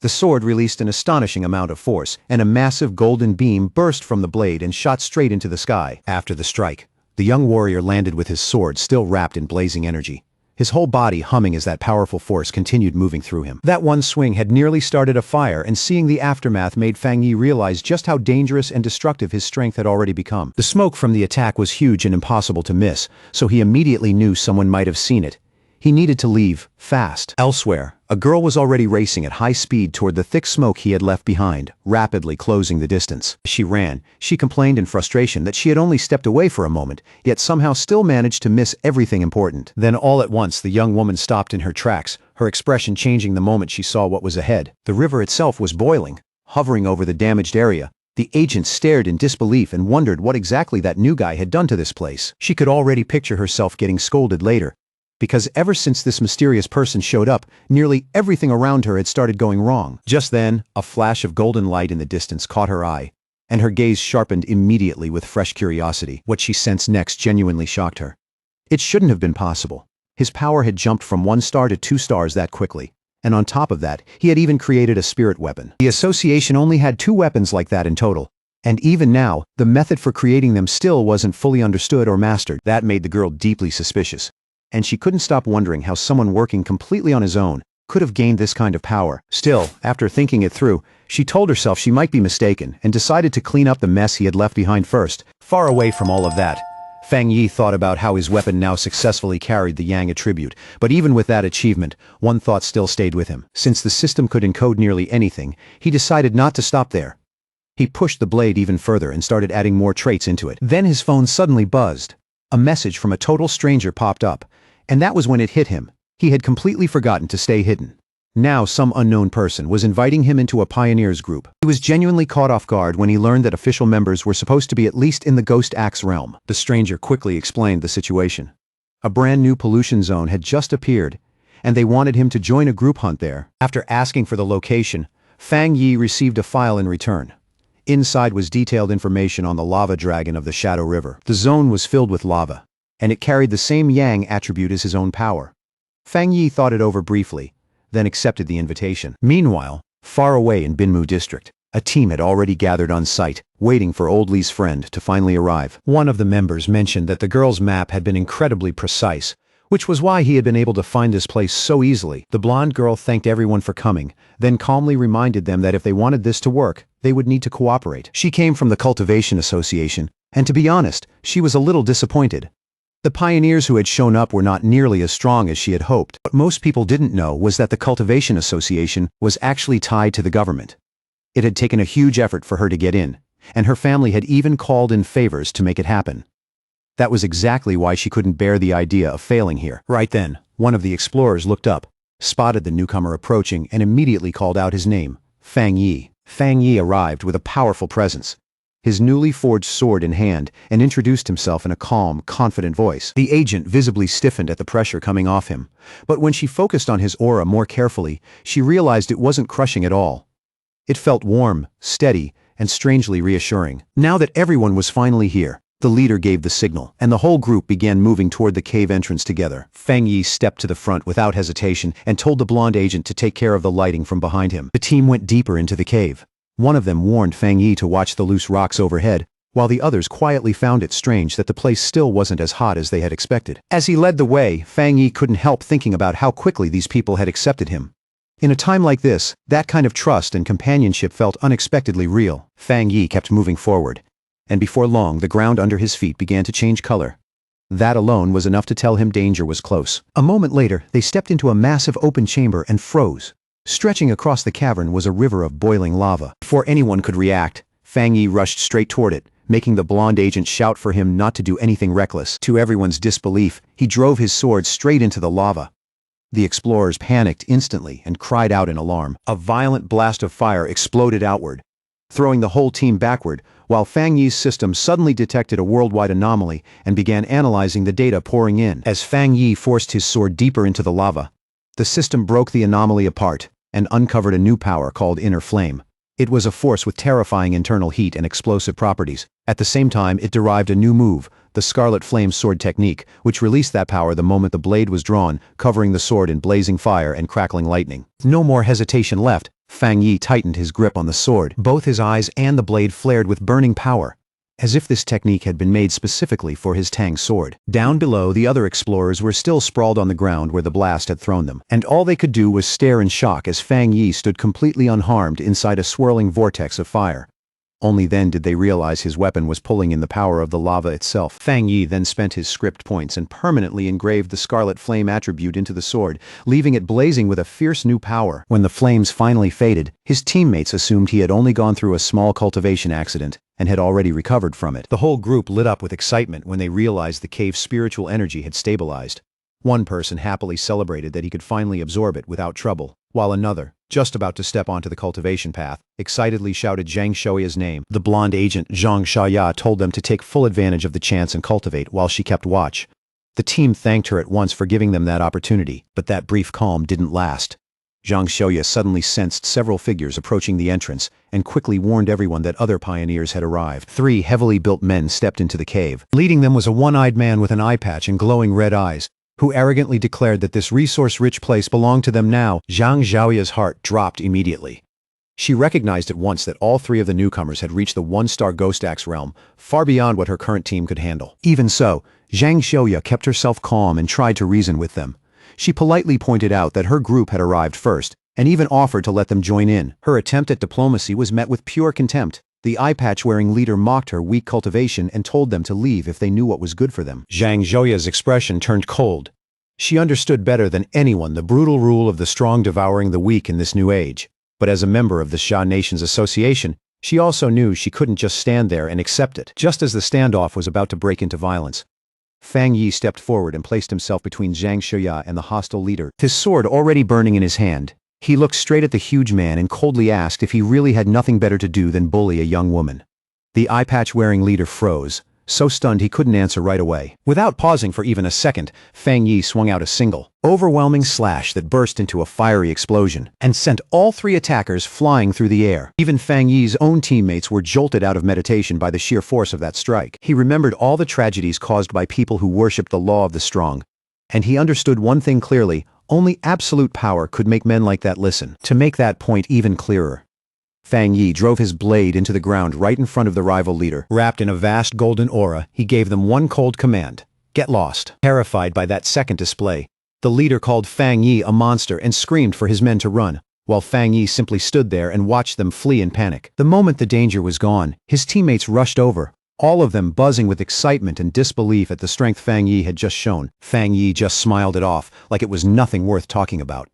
The sword released an astonishing amount of force, and a massive golden beam burst from the blade and shot straight into the sky. After the strike, the young warrior landed with his sword still wrapped in blazing energy, his whole body humming as that powerful force continued moving through him. That one swing had nearly started a fire, and seeing the aftermath made Fang Yi realize just how dangerous and destructive his strength had already become. The smoke from the attack was huge and impossible to miss, so he immediately knew someone might have seen it. He needed to leave, fast. Elsewhere, a girl was already racing at high speed toward the thick smoke he had left behind, rapidly closing the distance. As she ran, she complained in frustration that she had only stepped away for a moment, yet somehow still managed to miss everything important. Then all at once the young woman stopped in her tracks, her expression changing the moment she saw what was ahead. The river itself was boiling, hovering over the damaged area, The agent stared in disbelief and wondered what exactly that new guy had done to this place. She could already picture herself getting scolded later, because ever since this mysterious person showed up, nearly everything around her had started going wrong. Just then, a flash of golden light in the distance caught her eye, and her gaze sharpened immediately with fresh curiosity. What she sensed next genuinely shocked her. It shouldn't have been possible. His power had jumped from 1 star to 2 stars that quickly. And on top of that, he had even created a spirit weapon. The association only had 2 weapons like that in total. And even now, the method for creating them still wasn't fully understood or mastered. That made the girl deeply suspicious. And she couldn't stop wondering how someone working completely on his own could have gained this kind of power. Still, after thinking it through, she told herself she might be mistaken and decided to clean up the mess he had left behind first. Far away from all of that, Fang Yi thought about how his weapon now successfully carried the Yang attribute, but even with that achievement, one thought still stayed with him. Since the system could encode nearly anything, he decided not to stop there. He pushed the blade even further and started adding more traits into it. Then his phone suddenly buzzed. A message from a total stranger popped up, and that was when it hit him. He had completely forgotten to stay hidden. Now some unknown person was inviting him into a pioneers group. He was genuinely caught off guard when he learned that official members were supposed to be at least in the Ghost Axe realm. The stranger quickly explained the situation. A brand new pollution zone had just appeared, and they wanted him to join a group hunt there. After asking for the location, Fang Yi received a file in return. Inside was detailed information on the lava dragon of the Shadow River. The zone was filled with lava, and it carried the same Yang attribute as his own power. Fang Yi thought it over briefly, then accepted the invitation. Meanwhile, far away in Binmu district, a team had already gathered on site, waiting for Old Lee's friend to finally arrive. One of the members mentioned that the girl's map had been incredibly precise, which was why he had been able to find this place so easily. The blonde girl thanked everyone for coming, then calmly reminded them that if they wanted this to work, they would need to cooperate. She came from the Cultivation Association, and to be honest, she was a little disappointed. The pioneers who had shown up were not nearly as strong as she had hoped. What most people didn't know was that the Cultivation Association was actually tied to the government. It had taken a huge effort for her to get in, and her family had even called in favors to make it happen. That was exactly why she couldn't bear the idea of failing here. Right then, one of the explorers looked up, spotted the newcomer approaching, and immediately called out his name, Fang Yi. Fang Yi arrived with a powerful presence, his newly forged sword in hand, and introduced himself in a calm, confident voice. The agent visibly stiffened at the pressure coming off him, but when she focused on his aura more carefully, she realized it wasn't crushing at all. It felt warm, steady, and strangely reassuring. Now that everyone was finally here, the leader gave the signal, and the whole group began moving toward the cave entrance together. Fang Yi stepped to the front without hesitation and told the blonde agent to take care of the lighting from behind him. The team went deeper into the cave. One of them warned Fang Yi to watch the loose rocks overhead, while the others quietly found it strange that the place still wasn't as hot as they had expected. As he led the way, Fang Yi couldn't help thinking about how quickly these people had accepted him. In a time like this, that kind of trust and companionship felt unexpectedly real. Fang Yi kept moving forward, and before long the ground under his feet began to change color. That alone was enough to tell him danger was close. A moment later, they stepped into a massive open chamber and froze. Stretching across the cavern was a river of boiling lava. Before anyone could react, Fang Yi rushed straight toward it, making the blonde agent shout for him not to do anything reckless. To everyone's disbelief, he drove his sword straight into the lava. The explorers panicked instantly and cried out in alarm. A violent blast of fire exploded outward, throwing the whole team backward, while Fang Yi's system suddenly detected a worldwide anomaly and began analyzing the data pouring in. As Fang Yi forced his sword deeper into the lava, the system broke the anomaly apart and uncovered a new power called Inner Flame. It was a force with terrifying internal heat and explosive properties. At the same time, it derived a new move, the Scarlet Flame Sword Technique, which released that power the moment the blade was drawn, covering the sword in blazing fire and crackling lightning. No more hesitation left. Fang Yi tightened his grip on the sword. Both his eyes and the blade flared with burning power, as if this technique had been made specifically for his Tang sword. Down below, the other explorers were still sprawled on the ground where the blast had thrown them, and all they could do was stare in shock as Fang Yi stood completely unharmed inside a swirling vortex of fire. Only then did they realize his weapon was pulling in the power of the lava itself. Fang Yi then spent his script points and permanently engraved the Scarlet Flame attribute into the sword, leaving it blazing with a fierce new power. When the flames finally faded, his teammates assumed he had only gone through a small cultivation accident and had already recovered from it. The whole group lit up with excitement when they realized the cave's spiritual energy had stabilized. One person happily celebrated that he could finally absorb it without trouble. while another, just about to step onto the cultivation path, excitedly shouted Zhang Xiaoya's name. The blonde agent Zhang Xiaoya told them to take full advantage of the chance and cultivate while she kept watch. The team thanked her at once for giving them that opportunity, but that brief calm didn't last. Zhang Xiaoya suddenly sensed several figures approaching the entrance and quickly warned everyone that other pioneers had arrived. 3 heavily built men stepped into the cave. Leading them was a one-eyed man with an eye patch and glowing red eyes, who arrogantly declared that this resource-rich place belonged to them now. Zhang Xiaoya's heart dropped immediately. She recognized at once that all 3 of the newcomers had reached the 1-star Ghost Axe realm, far beyond what her current team could handle. Even so, Zhang Xiaoya kept herself calm and tried to reason with them. She politely pointed out that her group had arrived first, and even offered to let them join in. Her attempt at diplomacy was met with pure contempt. The eye-patch-wearing leader mocked her weak cultivation and told them to leave if they knew what was good for them. Zhang Xiaoya's expression turned cold. She understood better than anyone the brutal rule of the strong devouring the weak in this new age. But as a member of the Xia Nations Association, she also knew she couldn't just stand there and accept it. Just as the standoff was about to break into violence, Fang Yi stepped forward and placed himself between Zhang Xiaoya and the hostile leader, his sword already burning in his hand. He looked straight at the huge man and coldly asked if he really had nothing better to do than bully a young woman. The eye-patch-wearing leader froze, so stunned he couldn't answer right away. Without pausing for even a second, Fang Yi swung out a single, overwhelming slash that burst into a fiery explosion and sent all 3 attackers flying through the air. Even Fang Yi's own teammates were jolted out of meditation by the sheer force of that strike. He remembered all the tragedies caused by people who worshipped the law of the strong, and he understood one thing clearly: only absolute power could make men like that listen. To make that point even clearer, Fang Yi drove his blade into the ground right in front of the rival leader. Wrapped in a vast golden aura, he gave them one cold command: get lost. Terrified by that second display, the leader called Fang Yi a monster and screamed for his men to run, while Fang Yi simply stood there and watched them flee in panic. The moment the danger was gone, his teammates rushed over, all of them buzzing with excitement and disbelief at the strength Fang Yi had just shown. Fang Yi just smiled it off, like it was nothing worth talking about.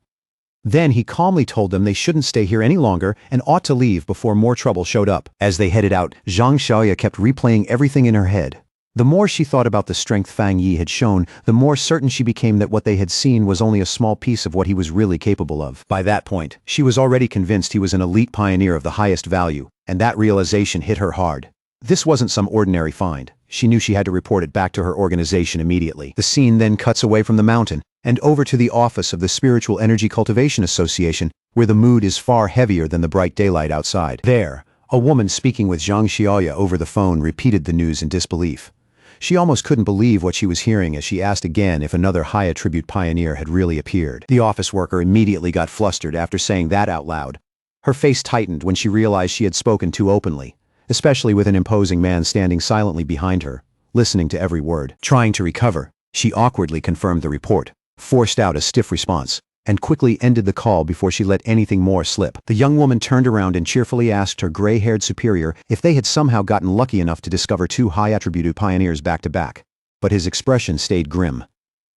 Then he calmly told them they shouldn't stay here any longer and ought to leave before more trouble showed up. As they headed out, Zhang Xiaoya kept replaying everything in her head. The more she thought about the strength Fang Yi had shown, the more certain she became that what they had seen was only a small piece of what he was really capable of. By that point, she was already convinced he was an elite pioneer of the highest value, and that realization hit her hard. This wasn't some ordinary find. She knew she had to report it back to her organization immediately. The scene then cuts away from the mountain and over to the office of the Spiritual Energy Cultivation Association, where the mood is far heavier than the bright daylight outside. There, a woman speaking with Zhang Xiaoya over the phone repeated the news in disbelief. She almost couldn't believe what she was hearing as she asked again if another high-attribute pioneer had really appeared. The office worker immediately got flustered after saying that out loud. Her face tightened when she realized she had spoken too openly, especially with an imposing man standing silently behind her, listening to every word. Trying to recover, she awkwardly confirmed the report, forced out a stiff response, and quickly ended the call before she let anything more slip. The young woman turned around and cheerfully asked her gray-haired superior if they had somehow gotten lucky enough to discover 2 high-attributed pioneers back-to-back, but his expression stayed grim.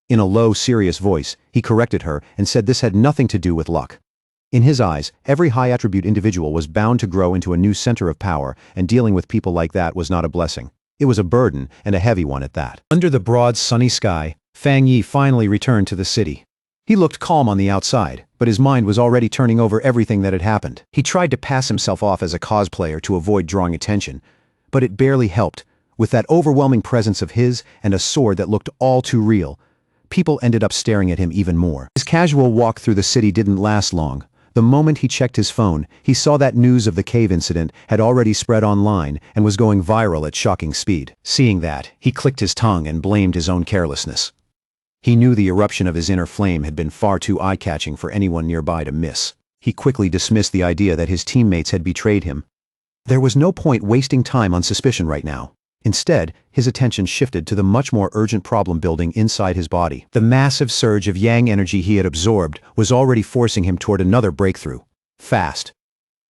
In a low, serious voice, he corrected her and said this had nothing to do with luck. In his eyes, every high-attribute individual was bound to grow into a new center of power, and dealing with people like that was not a blessing. It was a burden, and a heavy one at that. Under the broad, sunny sky, Fang Yi finally returned to the city. He looked calm on the outside, but his mind was already turning over everything that had happened. He tried to pass himself off as a cosplayer to avoid drawing attention, but it barely helped. With that overwhelming presence of his and a sword that looked all too real, people ended up staring at him even more. His casual walk through the city didn't last long. The moment he checked his phone, he saw that news of the cave incident had already spread online and was going viral at shocking speed. Seeing that, he clicked his tongue and blamed his own carelessness. He knew the eruption of his inner flame had been far too eye-catching for anyone nearby to miss. He quickly dismissed the idea that his teammates had betrayed him. There was no point wasting time on suspicion right now. Instead, his attention shifted to the much more urgent problem building inside his body. The massive surge of yang energy he had absorbed was already forcing him toward another breakthrough. Fast.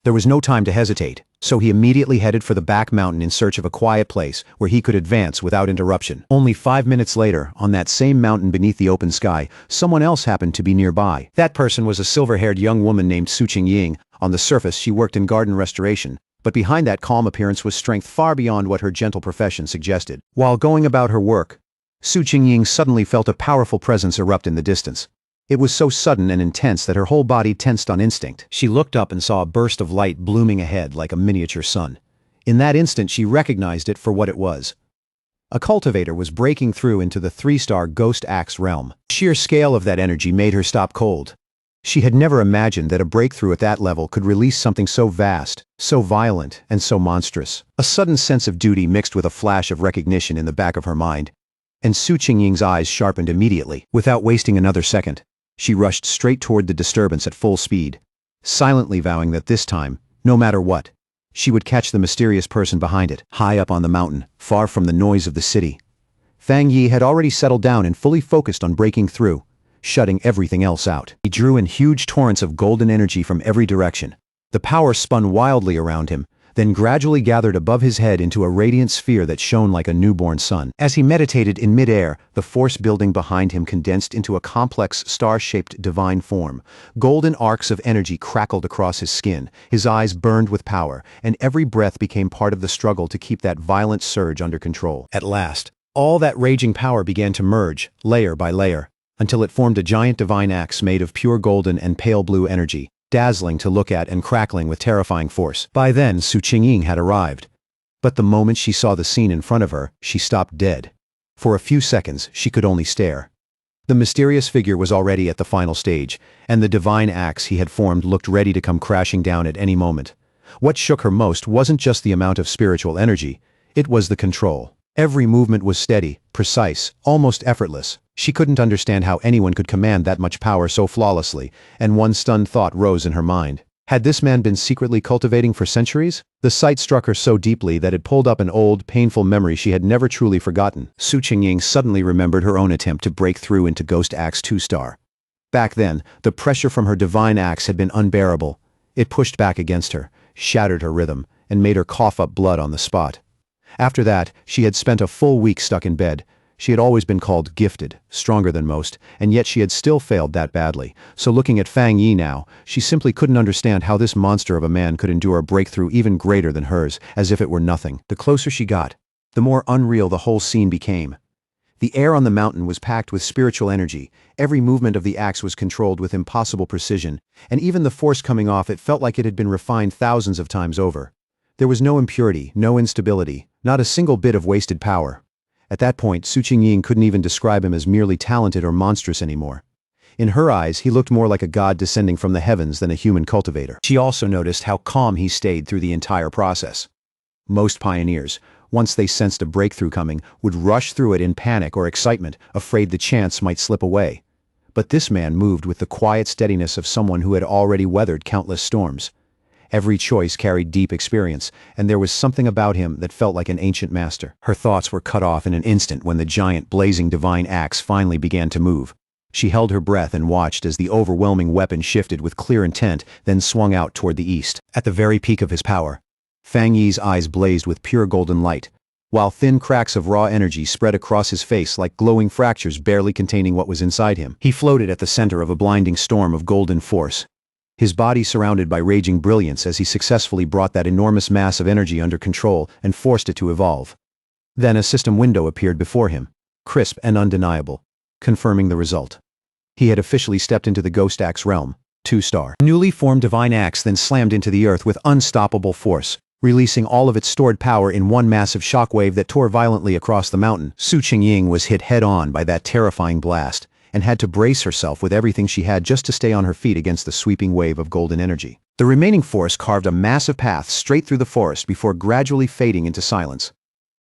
There was no time to hesitate, so he immediately headed for the back mountain in search of a quiet place where he could advance without interruption. Only 5 minutes later, on that same mountain beneath the open sky, someone else happened to be nearby. That person was a silver-haired young woman named Su Qingying. On the surface, she worked in garden restoration, but behind that calm appearance was strength far beyond what her gentle profession suggested. While going about her work, Su Qingying suddenly felt a powerful presence erupt in the distance. It was so sudden and intense that her whole body tensed on instinct. She looked up and saw a burst of light blooming ahead like a miniature sun. In that instant she recognized it for what it was. A cultivator was breaking through into the 3-star Ghost Axe realm. The sheer scale of that energy made her stop cold. She had never imagined that a breakthrough at that level could release something so vast, so violent, and so monstrous. A sudden sense of duty mixed with a flash of recognition in the back of her mind, and Su Qingying's eyes sharpened immediately. Without wasting another second, she rushed straight toward the disturbance at full speed, silently vowing that this time, no matter what, she would catch the mysterious person behind it, high up on the mountain, far from the noise of the city. Fang Yi had already settled down and fully focused on breaking through, shutting everything else out. He drew in huge torrents of golden energy from every direction. The power spun wildly around him, then gradually gathered above his head into a radiant sphere that shone like a newborn sun. As he meditated in midair, the force building behind him condensed into a complex, star-shaped divine form. Golden arcs of energy crackled across his skin, his eyes burned with power, and every breath became part of the struggle to keep that violent surge under control. At last, all that raging power began to merge, layer by layer, until it formed a giant divine axe made of pure golden and pale blue energy, dazzling to look at and crackling with terrifying force. By then, Su Qingying had arrived. But the moment she saw the scene in front of her, she stopped dead. For a few seconds, she could only stare. The mysterious figure was already at the final stage, and the divine axe he had formed looked ready to come crashing down at any moment. What shook her most wasn't just the amount of spiritual energy, it was the control. Every movement was steady, precise, almost effortless. She couldn't understand how anyone could command that much power so flawlessly, and one stunned thought rose in her mind. Had this man been secretly cultivating for centuries? The sight struck her so deeply that it pulled up an old, painful memory she had never truly forgotten. Su Qingying suddenly remembered her own attempt to break through into Ghost Axe 2-star. Back then, the pressure from her divine axe had been unbearable. It pushed back against her, shattered her rhythm, and made her cough up blood on the spot. After that, she had spent a full week stuck in bed. She had always been called gifted, stronger than most, and yet she had still failed that badly. So looking at Fang Yi now, she simply couldn't understand how this monster of a man could endure a breakthrough even greater than hers, as if it were nothing. The closer she got, the more unreal the whole scene became. The air on the mountain was packed with spiritual energy, every movement of the axe was controlled with impossible precision, and even the force coming off it felt like it had been refined thousands of times over. There was no impurity, no instability, not a single bit of wasted power. At that point, Su Qingying couldn't even describe him as merely talented or monstrous anymore. In her eyes, he looked more like a god descending from the heavens than a human cultivator. She also noticed how calm he stayed through the entire process. Most pioneers, once they sensed a breakthrough coming, would rush through it in panic or excitement, afraid the chance might slip away. But this man moved with the quiet steadiness of someone who had already weathered countless storms. Every choice carried deep experience, and there was something about him that felt like an ancient master. Her thoughts were cut off in an instant when the giant, blazing divine axe finally began to move. She held her breath and watched as the overwhelming weapon shifted with clear intent, then swung out toward the east. At the very peak of his power, Fang Yi's eyes blazed with pure golden light, while thin cracks of raw energy spread across his face like glowing fractures barely containing what was inside him. He floated at the center of a blinding storm of golden force, his body surrounded by raging brilliance as he successfully brought that enormous mass of energy under control and forced it to evolve. Then a system window appeared before him, crisp and undeniable, confirming the result. He had officially stepped into the Ghost Axe realm, 2-star. Newly formed divine axe then slammed into the earth with unstoppable force, releasing all of its stored power in one massive shockwave that tore violently across the mountain. Su Qingying was hit head-on by that terrifying blast, and had to brace herself with everything she had just to stay on her feet against the sweeping wave of golden energy. The remaining force carved a massive path straight through the forest before gradually fading into silence.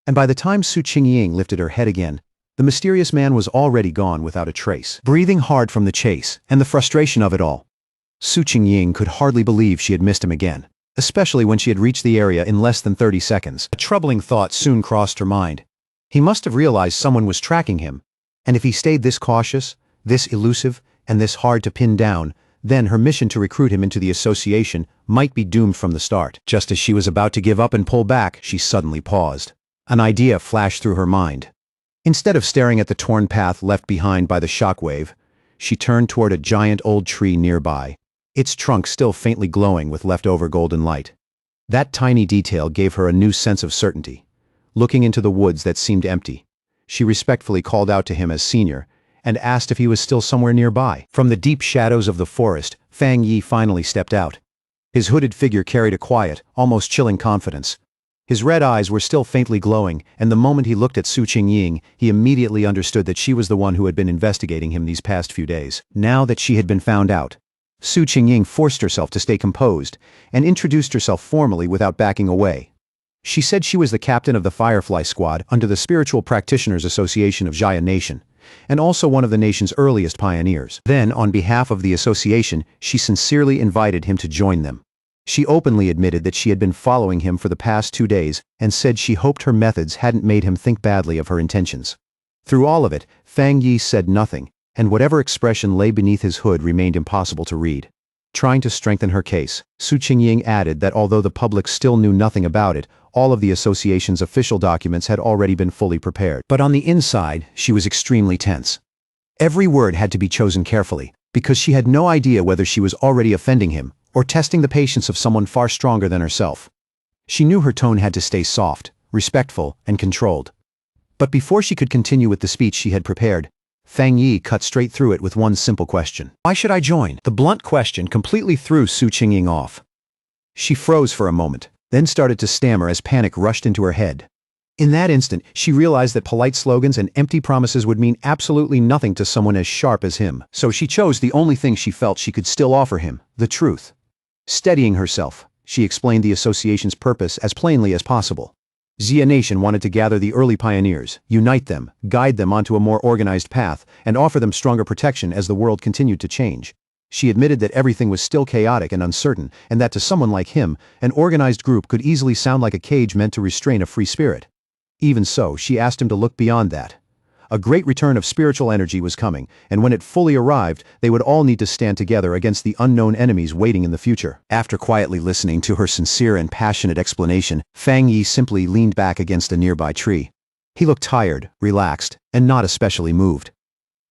And by the time Su Qingying lifted her head again, the mysterious man was already gone without a trace. Breathing hard from the chase and the frustration of it all, Su Qingying could hardly believe she had missed him again, especially when she had reached the area in less than 30 seconds. A troubling thought soon crossed her mind. He must have realized someone was tracking him, and if he stayed this cautious, this elusive, and this hard to pin down, then her mission to recruit him into the association might be doomed from the start. Just as she was about to give up and pull back, she suddenly paused. An idea flashed through her mind. Instead of staring at the torn path left behind by the shockwave, she turned toward a giant old tree nearby, its trunk still faintly glowing with leftover golden light. That tiny detail gave her a new sense of certainty. Looking into the woods that seemed empty, she respectfully called out to him as senior, and asked if he was still somewhere nearby. From the deep shadows of the forest, Fang Yi finally stepped out. His hooded figure carried a quiet, almost chilling confidence. His red eyes were still faintly glowing, and the moment he looked at Su Qingying, he immediately understood that she was the one who had been investigating him these past few days. Now that she had been found out, Su Qingying forced herself to stay composed and introduced herself formally without backing away. She said she was the captain of the Firefly Squad under the Spiritual Practitioners Association of Jaya Nation, and also one of the nation's earliest pioneers. Then, on behalf of the association, she sincerely invited him to join them. She openly admitted that she had been following him for the past 2 days and said she hoped her methods hadn't made him think badly of her intentions. Through all of it, Fang Yi said nothing, and whatever expression lay beneath his hood remained impossible to read. Trying to strengthen her case, Su Qingying added that although the public still knew nothing about it, all of the association's official documents had already been fully prepared. But on the inside, she was extremely tense. Every word had to be chosen carefully, because she had no idea whether she was already offending him or testing the patience of someone far stronger than herself. She knew her tone had to stay soft, respectful, and controlled. But before she could continue with the speech she had prepared, Fang Yi cut straight through it with one simple question. "Why should I join?" The blunt question completely threw Su Qingying off. She froze for a moment, then started to stammer as panic rushed into her head. In that instant, she realized that polite slogans and empty promises would mean absolutely nothing to someone as sharp as him. So she chose the only thing she felt she could still offer him, the truth. Steadying herself, she explained the association's purpose as plainly as possible. Jia Nation wanted to gather the early pioneers, unite them, guide them onto a more organized path, and offer them stronger protection as the world continued to change. She admitted that everything was still chaotic and uncertain, and that to someone like him, an organized group could easily sound like a cage meant to restrain a free spirit. Even so, she asked him to look beyond that. A great return of spiritual energy was coming, and when it fully arrived, they would all need to stand together against the unknown enemies waiting in the future. After quietly listening to her sincere and passionate explanation, Fang Yi simply leaned back against a nearby tree. He looked tired, relaxed, and not especially moved.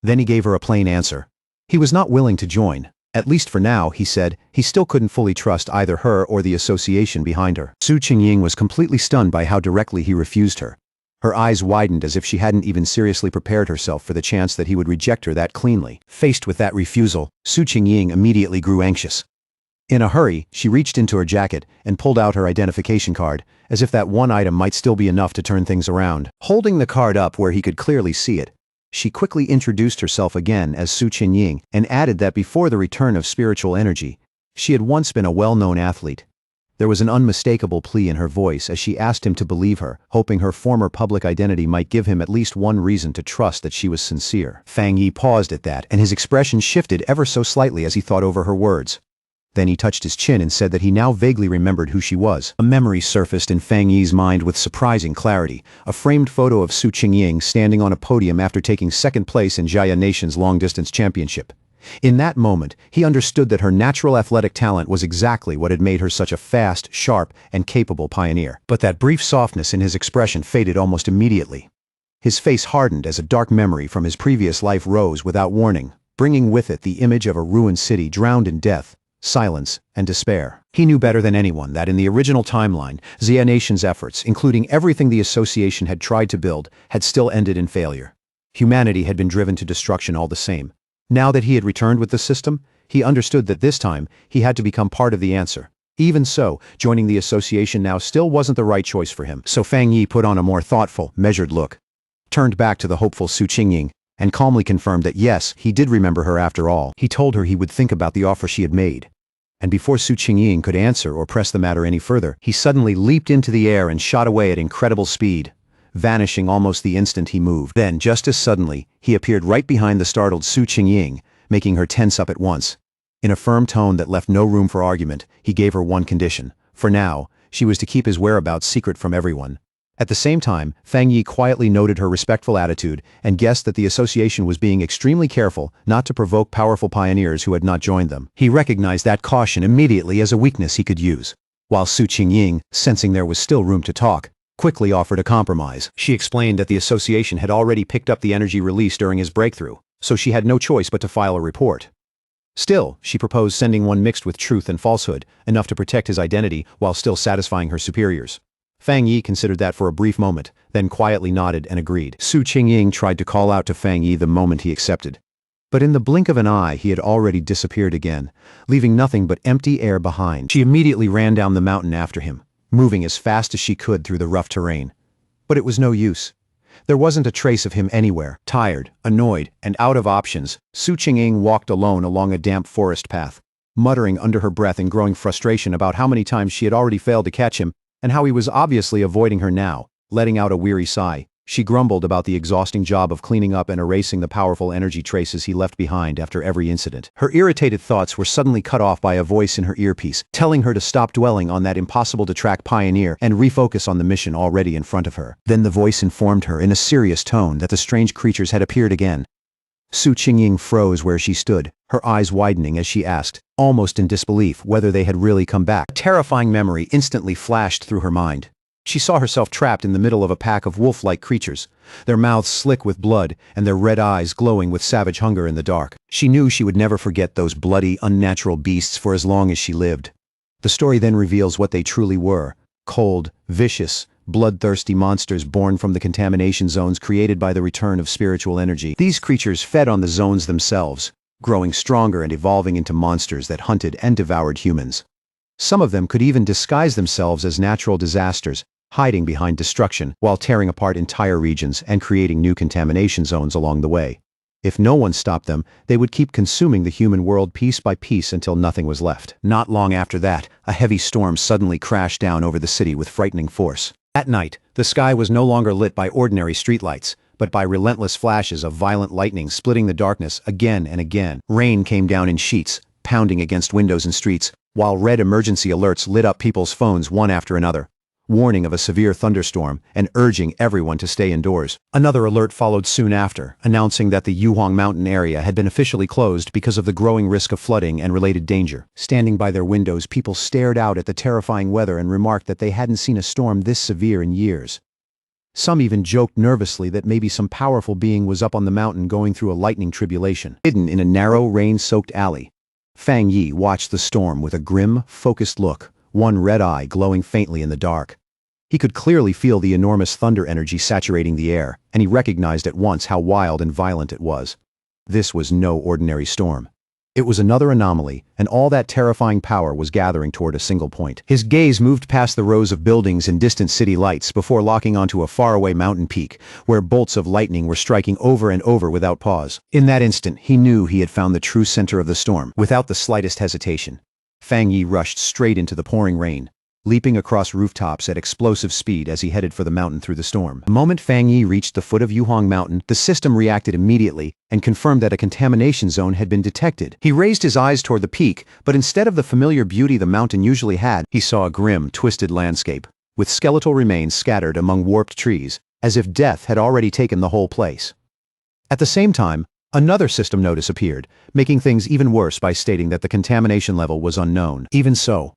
Then he gave her a plain answer. He was not willing to join. At least for now, he said, he still couldn't fully trust either her or the association behind her. Su Qingying was completely stunned by how directly he refused her. Her eyes widened as if she hadn't even seriously prepared herself for the chance that he would reject her that cleanly. Faced with that refusal, Su Qingying immediately grew anxious. In a hurry, she reached into her jacket and pulled out her identification card, as if that one item might still be enough to turn things around. Holding the card up where he could clearly see it, she quickly introduced herself again as Su Qingying and added that before the return of spiritual energy, she had once been a well-known athlete. There was an unmistakable plea in her voice as she asked him to believe her, hoping her former public identity might give him at least one reason to trust that she was sincere. Fang Yi paused at that, and his expression shifted ever so slightly as he thought over her words. Then he touched his chin and said that he now vaguely remembered who she was. A memory surfaced in Fang Yi's mind with surprising clarity, a framed photo of Su Qingying standing on a podium after taking second place in Jaya Nation's long-distance championship. In that moment, he understood that her natural athletic talent was exactly what had made her such a fast, sharp, and capable pioneer. But that brief softness in his expression faded almost immediately. His face hardened as a dark memory from his previous life rose without warning, bringing with it the image of a ruined city drowned in death, silence, and despair. He knew better than anyone that in the original timeline, Jia Nation's efforts, including everything the association had tried to build, had still ended in failure. Humanity had been driven to destruction all the same. Now that he had returned with the system, he understood that this time, he had to become part of the answer. Even so, joining the association now still wasn't the right choice for him. So Fang Yi put on a more thoughtful, measured look, turned back to the hopeful Su Qingying, and calmly confirmed that yes, he did remember her after all. He told her he would think about the offer she had made. And before Su Qingying could answer or press the matter any further, he suddenly leaped into the air and shot away at incredible speed, vanishing almost the instant he moved. Then, just as suddenly, he appeared right behind the startled Su Qingying, making her tense up at once. In a firm tone that left no room for argument, he gave her one condition. For now, she was to keep his whereabouts secret from everyone. At the same time, Fang Yi quietly noted her respectful attitude and guessed that the association was being extremely careful not to provoke powerful pioneers who had not joined them. He recognized that caution immediately as a weakness he could use. While Su Qingying, sensing there was still room to talk, quickly offered a compromise. She explained that the association had already picked up the energy released during his breakthrough, so she had no choice but to file a report. Still, she proposed sending one mixed with truth and falsehood, enough to protect his identity while still satisfying her superiors. Fang Yi considered that for a brief moment, then quietly nodded and agreed. Su Qingying tried to call out to Fang Yi the moment he accepted. But in the blink of an eye, he had already disappeared again, leaving nothing but empty air behind. She immediately ran down the mountain after him, moving as fast as she could through the rough terrain. But it was no use. There wasn't a trace of him anywhere. Tired, annoyed, and out of options, Su Qingying walked alone along a damp forest path, muttering under her breath in growing frustration about how many times she had already failed to catch him and how he was obviously avoiding her now. Letting out a weary sigh, she grumbled about the exhausting job of cleaning up and erasing the powerful energy traces he left behind after every incident. Her irritated thoughts were suddenly cut off by a voice in her earpiece, telling her to stop dwelling on that impossible-to-track pioneer and refocus on the mission already in front of her. Then the voice informed her in a serious tone that the strange creatures had appeared again. Su Qingying froze where she stood, her eyes widening as she asked, almost in disbelief, whether they had really come back. A terrifying memory instantly flashed through her mind. She saw herself trapped in the middle of a pack of wolf-like creatures, their mouths slick with blood and their red eyes glowing with savage hunger in the dark. She knew she would never forget those bloody, unnatural beasts for as long as she lived. The story then reveals what they truly were: cold, vicious, bloodthirsty monsters born from the contamination zones created by the return of spiritual energy. These creatures fed on the zones themselves, growing stronger and evolving into monsters that hunted and devoured humans. Some of them could even disguise themselves as natural disasters, hiding behind destruction while tearing apart entire regions and creating new contamination zones along the way. If no one stopped them, they would keep consuming the human world piece by piece until nothing was left. Not long after that, a heavy storm suddenly crashed down over the city with frightening force. At night, the sky was no longer lit by ordinary streetlights, but by relentless flashes of violent lightning splitting the darkness again and again. Rain came down in sheets, pounding against windows and streets, while red emergency alerts lit up people's phones one after another, warning of a severe thunderstorm and urging everyone to stay indoors. Another alert followed soon after, announcing that the Yuhuang Mountain area had been officially closed because of the growing risk of flooding and related danger. Standing by their windows, people stared out at the terrifying weather and remarked that they hadn't seen a storm this severe in years. Some even joked nervously that maybe some powerful being was up on the mountain going through a lightning tribulation. Hidden in a narrow, rain-soaked alley, Fang Yi watched the storm with a grim, focused look, one red eye glowing faintly in the dark. He could clearly feel the enormous thunder energy saturating the air, and he recognized at once how wild and violent it was. This was no ordinary storm. It was another anomaly, and all that terrifying power was gathering toward a single point. His gaze moved past the rows of buildings and distant city lights before locking onto a faraway mountain peak, where bolts of lightning were striking over and over without pause. In that instant, he knew he had found the true center of the storm. Without the slightest hesitation, Fang Yi rushed straight into the pouring rain, leaping across rooftops at explosive speed as he headed for the mountain through the storm. The moment Fang Yi reached the foot of Yuhuang Mountain, the system reacted immediately and confirmed that a contamination zone had been detected. He raised his eyes toward the peak, but instead of the familiar beauty the mountain usually had, he saw a grim, twisted landscape, with skeletal remains scattered among warped trees, as if death had already taken the whole place. At the same time, another system notice appeared, making things even worse by stating that the contamination level was unknown. Even so,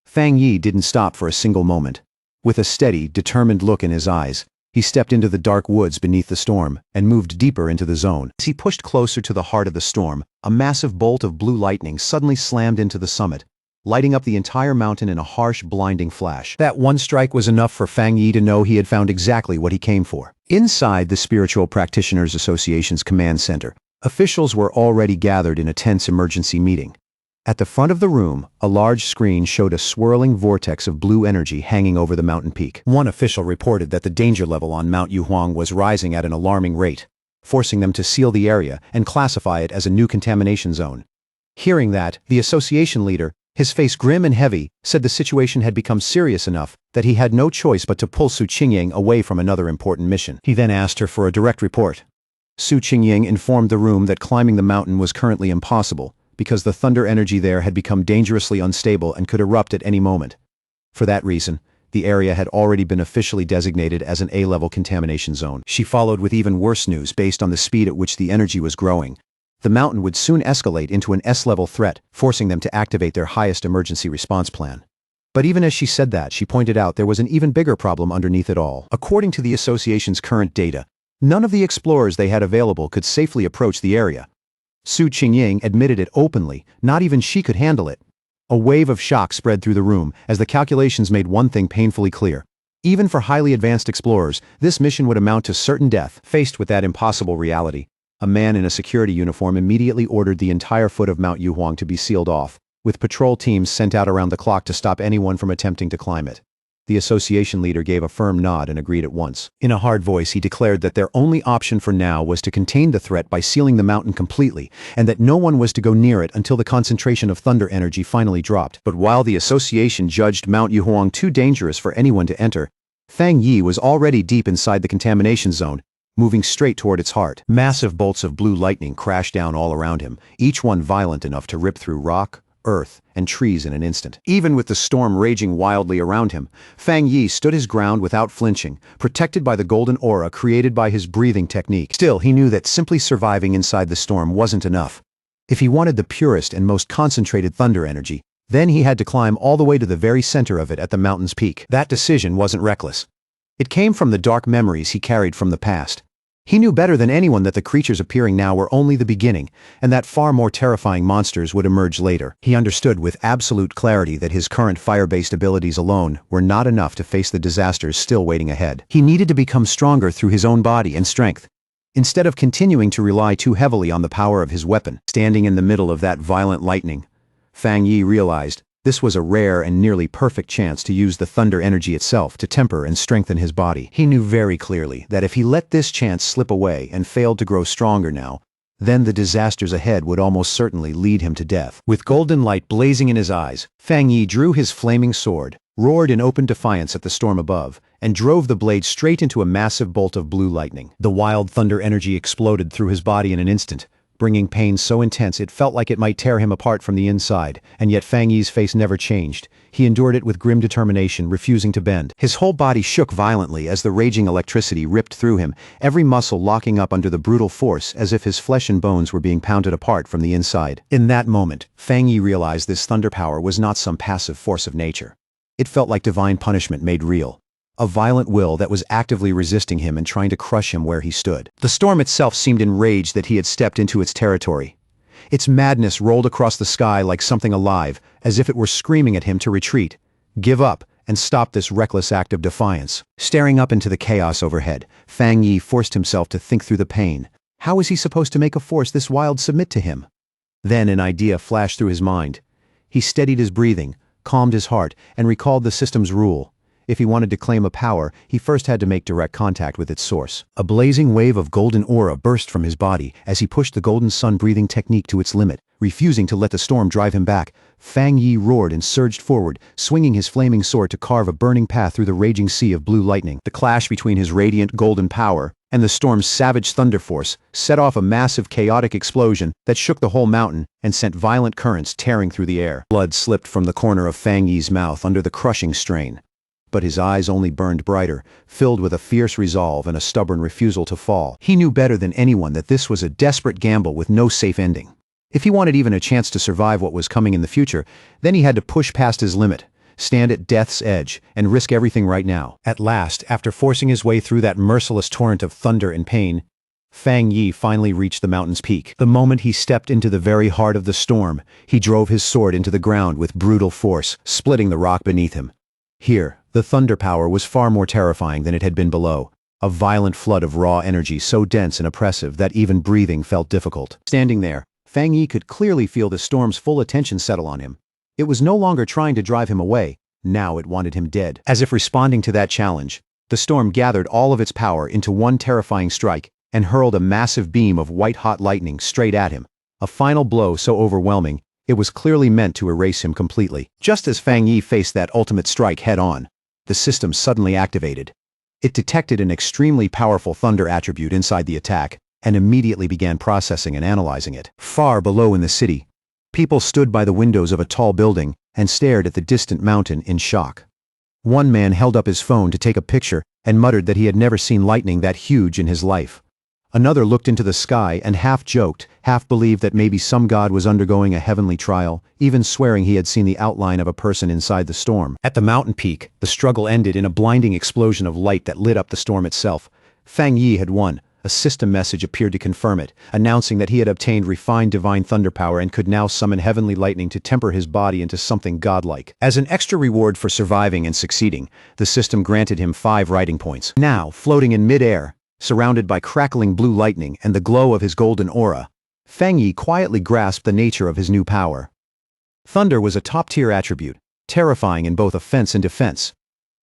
Fang Yi didn't stop for a single moment. With a steady, determined look in his eyes, he stepped into the dark woods beneath the storm and moved deeper into the zone. As he pushed closer to the heart of the storm, a massive bolt of blue lightning suddenly slammed into the summit, lighting up the entire mountain in a harsh, blinding flash. That one strike was enough for Fang Yi to know he had found exactly what he came for. Inside the Spiritual Practitioners Association's command center, officials were already gathered in a tense emergency meeting. At the front of the room, a large screen showed a swirling vortex of blue energy hanging over the mountain peak. One official reported that the danger level on Mount Yuhuang was rising at an alarming rate, forcing them to seal the area and classify it as a new contamination zone. Hearing that, the association leader, his face grim and heavy, said the situation had become serious enough that he had no choice but to pull Su Qingying away from another important mission. He then asked her for a direct report. Su Qingying informed the room that climbing the mountain was currently impossible, because the thunder energy there had become dangerously unstable and could erupt at any moment. For that reason, the area had already been officially designated as an A-level contamination zone. She followed with even worse news based on the speed at which the energy was growing. The mountain would soon escalate into an S-level threat, forcing them to activate their highest emergency response plan. But even as she said that, she pointed out there was an even bigger problem underneath it all. According to the association's current data, none of the explorers they had available could safely approach the area. Su Qingying admitted it openly, not even she could handle it. A wave of shock spread through the room as the calculations made one thing painfully clear. Even for highly advanced explorers, this mission would amount to certain death. Faced with that impossible reality, a man in a security uniform immediately ordered the entire foot of Mount Yuhuang to be sealed off, with patrol teams sent out around the clock to stop anyone from attempting to climb it. The association leader gave a firm nod and agreed at once. In a hard voice, he declared that their only option for now was to contain the threat by sealing the mountain completely, and that no one was to go near it until the concentration of thunder energy finally dropped. But while the association judged Mount Yuhuang too dangerous for anyone to enter, Fang Yi was already deep inside the contamination zone, moving straight toward its heart. Massive bolts of blue lightning crashed down all around him, each one violent enough to rip through rock, earth, and trees in an instant. Even with the storm raging wildly around him, Fang Yi stood his ground without flinching, protected by the golden aura created by his breathing technique. Still, he knew that simply surviving inside the storm wasn't enough. If he wanted the purest and most concentrated thunder energy, then he had to climb all the way to the very center of it at the mountain's peak. That decision wasn't reckless. It came from the dark memories he carried from the past. He knew better than anyone that the creatures appearing now were only the beginning, and that far more terrifying monsters would emerge later. He understood with absolute clarity that his current fire-based abilities alone were not enough to face the disasters still waiting ahead. He needed to become stronger through his own body and strength, instead of continuing to rely too heavily on the power of his weapon. Standing in the middle of that violent lightning, Fang Yi realized this was a rare and nearly perfect chance to use the thunder energy itself to temper and strengthen his body. He knew very clearly that if he let this chance slip away and failed to grow stronger now, then the disasters ahead would almost certainly lead him to death. With golden light blazing in his eyes, Fang Yi drew his flaming sword, roared in open defiance at the storm above, and drove the blade straight into a massive bolt of blue lightning. The wild thunder energy exploded through his body in an instant, bringing pain so intense it felt like it might tear him apart from the inside, and yet Fang Yi's face never changed. He endured it with grim determination, refusing to bend. His whole body shook violently as the raging electricity ripped through him, every muscle locking up under the brutal force as if his flesh and bones were being pounded apart from the inside. In that moment, Fang Yi realized this thunder power was not some passive force of nature. It felt like divine punishment made real. A violent will that was actively resisting him and trying to crush him where he stood. The storm itself seemed enraged that he had stepped into its territory. Its madness rolled across the sky like something alive, as if it were screaming at him to retreat, give up, and stop this reckless act of defiance. Staring up into the chaos overhead, Fang Yi forced himself to think through the pain. How was he supposed to make a force this wild submit to him? Then an idea flashed through his mind. He steadied his breathing, calmed his heart, and recalled the system's rule. If he wanted to claim a power, he first had to make direct contact with its source. A blazing wave of golden aura burst from his body as he pushed the golden sun breathing technique to its limit. Refusing to let the storm drive him back, Fang Yi roared and surged forward, swinging his flaming sword to carve a burning path through the raging sea of blue lightning. The clash between his radiant golden power and the storm's savage thunder force set off a massive chaotic explosion that shook the whole mountain and sent violent currents tearing through the air. Blood slipped from the corner of Fang Yi's mouth under the crushing strain. But his eyes only burned brighter, filled with a fierce resolve and a stubborn refusal to fall. He knew better than anyone that this was a desperate gamble with no safe ending. If he wanted even a chance to survive what was coming in the future, then he had to push past his limit, stand at death's edge, and risk everything right now. At last, after forcing his way through that merciless torrent of thunder and pain, Fang Yi finally reached the mountain's peak. The moment he stepped into the very heart of the storm, he drove his sword into the ground with brutal force, splitting the rock beneath him. Here, the thunder power was far more terrifying than it had been below, a violent flood of raw energy so dense and oppressive that even breathing felt difficult. Standing there, Fang Yi could clearly feel the storm's full attention settle on him. It was no longer trying to drive him away, now it wanted him dead. As if responding to that challenge, the storm gathered all of its power into one terrifying strike and hurled a massive beam of white-hot lightning straight at him, a final blow so overwhelming it was clearly meant to erase him completely. Just as Fang Yi faced that ultimate strike head-on, the system suddenly activated. It detected an extremely powerful thunder attribute inside the attack and immediately began processing and analyzing it. Far below in the city, people stood by the windows of a tall building and stared at the distant mountain in shock. One man held up his phone to take a picture and muttered that he had never seen lightning that huge in his life. Another looked into the sky and half joked, half believed that maybe some god was undergoing a heavenly trial, even swearing he had seen the outline of a person inside the storm. At the mountain peak, the struggle ended in a blinding explosion of light that lit up the storm itself. Fang Yi had won, a system message appeared to confirm it, announcing that he had obtained refined divine thunder power and could now summon heavenly lightning to temper his body into something godlike. As an extra reward for surviving and succeeding, the system granted him 5 riding points. Now, floating in mid-air, surrounded by crackling blue lightning and the glow of his golden aura, Feng Yi quietly grasped the nature of his new power. Thunder was a top-tier attribute, terrifying in both offense and defense.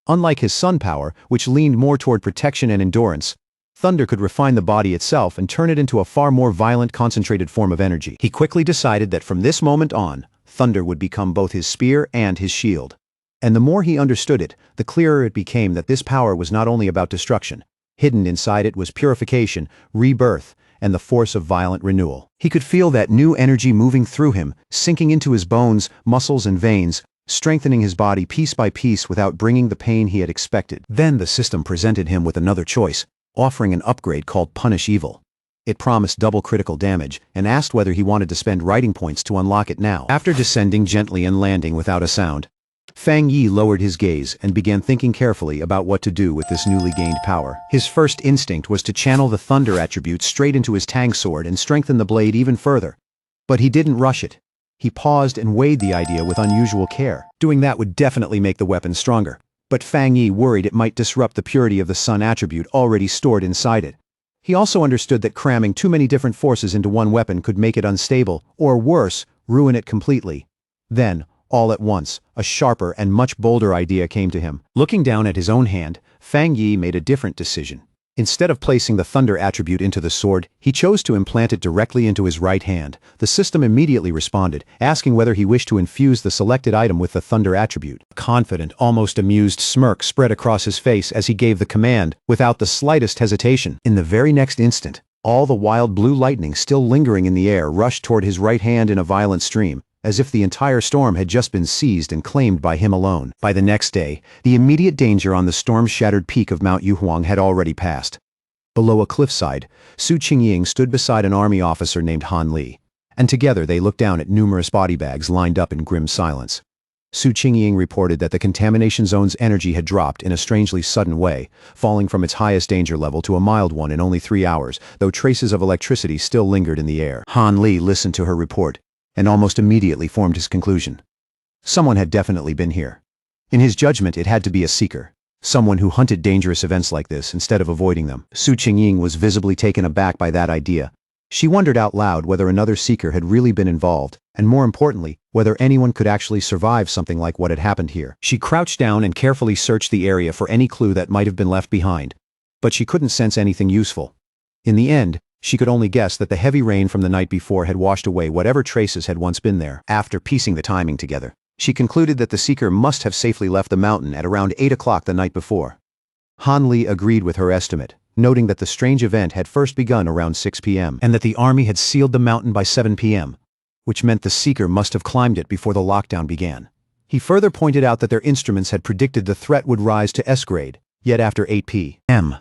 Unlike his sun power, which leaned more toward protection and endurance, thunder could refine the body itself and turn it into a far more violent, concentrated form of energy. He quickly decided that from this moment on, thunder would become both his spear and his shield. And the more he understood it, the clearer it became that this power was not only about destruction. Hidden inside it was purification, rebirth, and the force of violent renewal. He could feel that new energy moving through him, sinking into his bones, muscles, and veins, strengthening his body piece by piece without bringing the pain he had expected. Then the system presented him with another choice, offering an upgrade called Punish Evil. It promised double critical damage and asked whether he wanted to spend riding points to unlock it now. After descending gently and landing without a sound, Feng Yi lowered his gaze and began thinking carefully about what to do with this newly gained power. His first instinct was to channel the thunder attribute straight into his Tang sword and strengthen the blade even further. But he didn't rush it. He paused and weighed the idea with unusual care. Doing that would definitely make the weapon stronger, but Feng Yi worried it might disrupt the purity of the sun attribute already stored inside it. He also understood that cramming too many different forces into one weapon could make it unstable, or worse, ruin it completely. Then, all at once, a sharper and much bolder idea came to him. Looking down at his own hand, Feng Yi made a different decision. Instead of placing the thunder attribute into the sword, he chose to implant it directly into his right hand. The system immediately responded, asking whether he wished to infuse the selected item with the thunder attribute. A confident, almost amused smirk spread across his face as he gave the command, without the slightest hesitation. In the very next instant, all the wild blue lightning still lingering in the air rushed toward his right hand in a violent stream, as if the entire storm had just been seized and claimed by him alone. By the next day, the immediate danger on the storm-shattered peak of Mount Yuhuang had already passed. Below a cliffside, Su Qingying stood beside an army officer named Han Li, and together they looked down at numerous body bags lined up in grim silence. Su Qingying reported that the contamination zone's energy had dropped in a strangely sudden way, falling from its highest danger level to a mild one in only 3 hours, though traces of electricity still lingered in the air. Han Li listened to her report, and almost immediately formed his conclusion. Someone had definitely been here. In his judgment, it had to be a seeker. Someone who hunted dangerous events like this instead of avoiding them. Su Qingying was visibly taken aback by that idea. She wondered out loud whether another seeker had really been involved, and more importantly, whether anyone could actually survive something like what had happened here. She crouched down and carefully searched the area for any clue that might have been left behind, but she couldn't sense anything useful. In the end, she could only guess that the heavy rain from the night before had washed away whatever traces had once been there. After piecing the timing together, she concluded that the seeker must have safely left the mountain at around 8 o'clock the night before. Han Li agreed with her estimate, noting that the strange event had first begun around 6 p.m. and that the army had sealed the mountain by 7 p.m., which meant the seeker must have climbed it before the lockdown began. He further pointed out that their instruments had predicted the threat would rise to S grade, yet after 8 p.m.,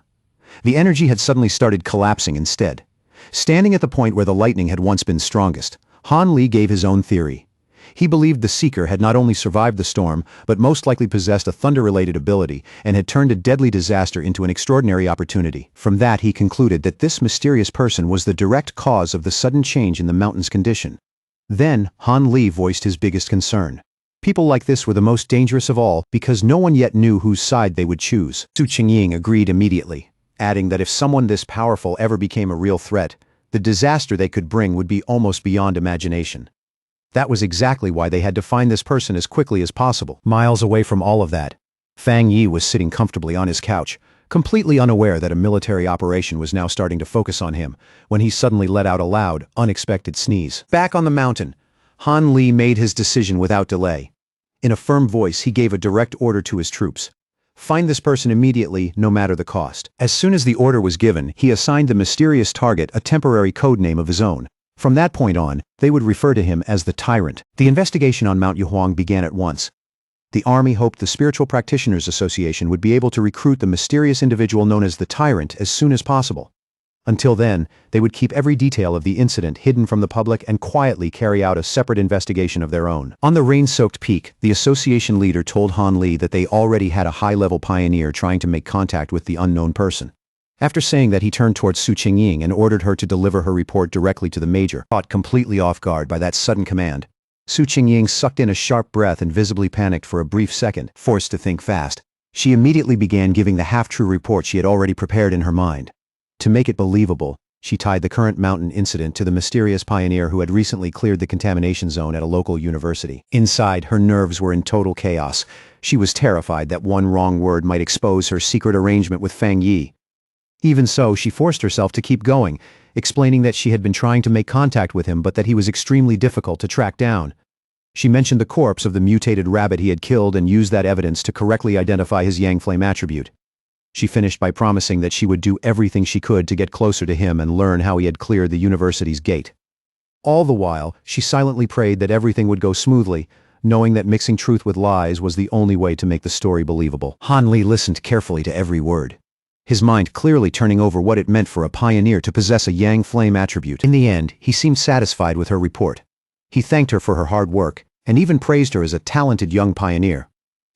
the energy had suddenly started collapsing instead. Standing at the point where the lightning had once been strongest, Han Li gave his own theory. He believed the seeker had not only survived the storm, but most likely possessed a thunder-related ability and had turned a deadly disaster into an extraordinary opportunity. From that, he concluded that this mysterious person was the direct cause of the sudden change in the mountain's condition. Then, Han Li voiced his biggest concern. People like this were the most dangerous of all because no one yet knew whose side they would choose. Su Qingying agreed immediately, adding that if someone this powerful ever became a real threat, the disaster they could bring would be almost beyond imagination. That was exactly why they had to find this person as quickly as possible. Miles away from all of that, Feng Yi was sitting comfortably on his couch, completely unaware that a military operation was now starting to focus on him, when he suddenly let out a loud, unexpected sneeze. Back on the mountain, Han Li made his decision without delay. In a firm voice, he gave a direct order to his troops. Find this person immediately, no matter the cost. As soon as the order was given, he assigned the mysterious target a temporary code name of his own. From that point on, they would refer to him as the Tyrant. The investigation on Mount Yuhuang began at once. The army hoped the Spiritual Practitioners Association would be able to recruit the mysterious individual known as the Tyrant as soon as possible. Until then, they would keep every detail of the incident hidden from the public and quietly carry out a separate investigation of their own. On the rain-soaked peak, the association leader told Han Li that they already had a high-level pioneer trying to make contact with the unknown person. After saying that, he turned towards Su Qingying and ordered her to deliver her report directly to the major. Caught completely off guard by that sudden command, Su Qingying sucked in a sharp breath and visibly panicked for a brief second. Forced to think fast, she immediately began giving the half-true report she had already prepared in her mind. To make it believable, she tied the current mountain incident to the mysterious pioneer who had recently cleared the contamination zone at a local university. Inside, her nerves were in total chaos. She was terrified that one wrong word might expose her secret arrangement with Fang Yi. Even so, she forced herself to keep going, explaining that she had been trying to make contact with him but that he was extremely difficult to track down. She mentioned the corpse of the mutated rabbit he had killed and used that evidence to correctly identify his Yang Flame attribute. She finished by promising that she would do everything she could to get closer to him and learn how he had cleared the university's gate. All the while, she silently prayed that everything would go smoothly, knowing that mixing truth with lies was the only way to make the story believable. Han Li listened carefully to every word, his mind clearly turning over what it meant for a pioneer to possess a Yang Flame attribute. In the end, he seemed satisfied with her report. He thanked her for her hard work, and even praised her as a talented young pioneer.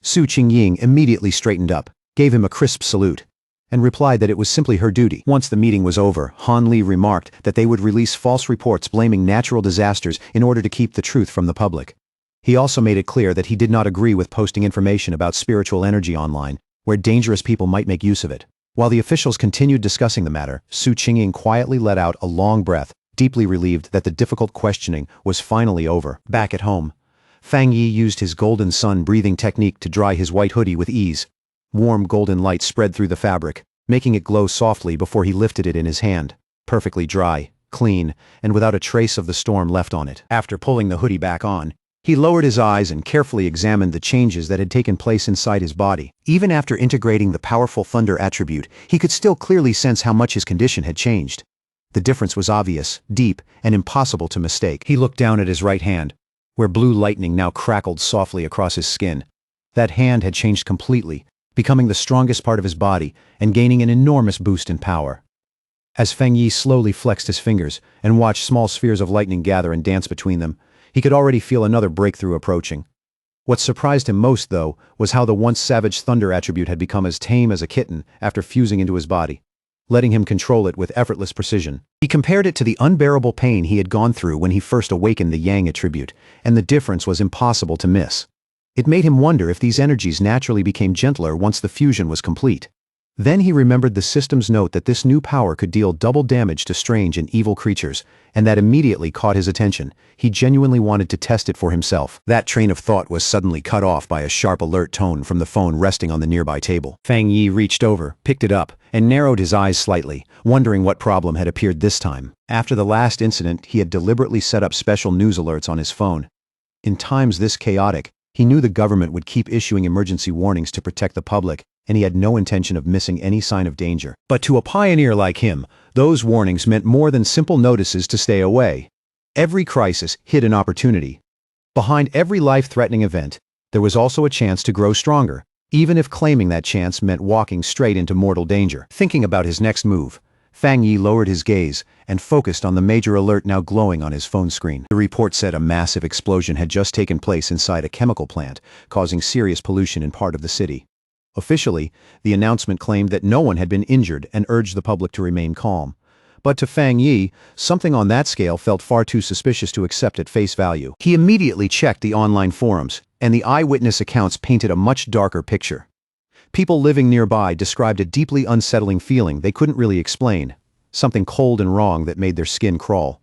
Su Qingying immediately straightened up, gave him a crisp salute, and replied that it was simply her duty. Once the meeting was over, Han Li remarked that they would release false reports blaming natural disasters in order to keep the truth from the public. He also made it clear that he did not agree with posting information about spiritual energy online, where dangerous people might make use of it. While the officials continued discussing the matter, Su Qingying quietly let out a long breath, deeply relieved that the difficult questioning was finally over. Back at home, Fang Yi used his golden sun breathing technique to dry his white hoodie with ease. Warm golden light spread through the fabric, making it glow softly before he lifted it in his hand. Perfectly dry, clean, and without a trace of the storm left on it. After pulling the hoodie back on, he lowered his eyes and carefully examined the changes that had taken place inside his body. Even after integrating the powerful thunder attribute, he could still clearly sense how much his condition had changed. The difference was obvious, deep, and impossible to mistake. He looked down at his right hand, where blue lightning now crackled softly across his skin. That hand had changed completely, becoming the strongest part of his body and gaining an enormous boost in power. As Feng Yi slowly flexed his fingers and watched small spheres of lightning gather and dance between them, he could already feel another breakthrough approaching. What surprised him most, though, was how the once savage thunder attribute had become as tame as a kitten after fusing into his body, letting him control it with effortless precision. He compared it to the unbearable pain he had gone through when he first awakened the Yang attribute, and the difference was impossible to miss. It made him wonder if these energies naturally became gentler once the fusion was complete. Then he remembered the system's note that this new power could deal double damage to strange and evil creatures, and that immediately caught his attention. He genuinely wanted to test it for himself. That train of thought was suddenly cut off by a sharp alert tone from the phone resting on the nearby table. Fang Yi reached over, picked it up, and narrowed his eyes slightly, wondering what problem had appeared this time. After the last incident, he had deliberately set up special news alerts on his phone. In times this chaotic, he knew the government would keep issuing emergency warnings to protect the public, and he had no intention of missing any sign of danger. But to a pioneer like him, those warnings meant more than simple notices to stay away. Every crisis hid an opportunity. Behind every life-threatening event, there was also a chance to grow stronger, even if claiming that chance meant walking straight into mortal danger. Thinking about his next move, Fang Yi lowered his gaze and focused on the major alert now glowing on his phone screen. The report said a massive explosion had just taken place inside a chemical plant, causing serious pollution in part of the city. Officially, the announcement claimed that no one had been injured and urged the public to remain calm. But to Fang Yi, something on that scale felt far too suspicious to accept at face value. He immediately checked the online forums, and the eyewitness accounts painted a much darker picture. People living nearby described a deeply unsettling feeling they couldn't really explain, something cold and wrong that made their skin crawl.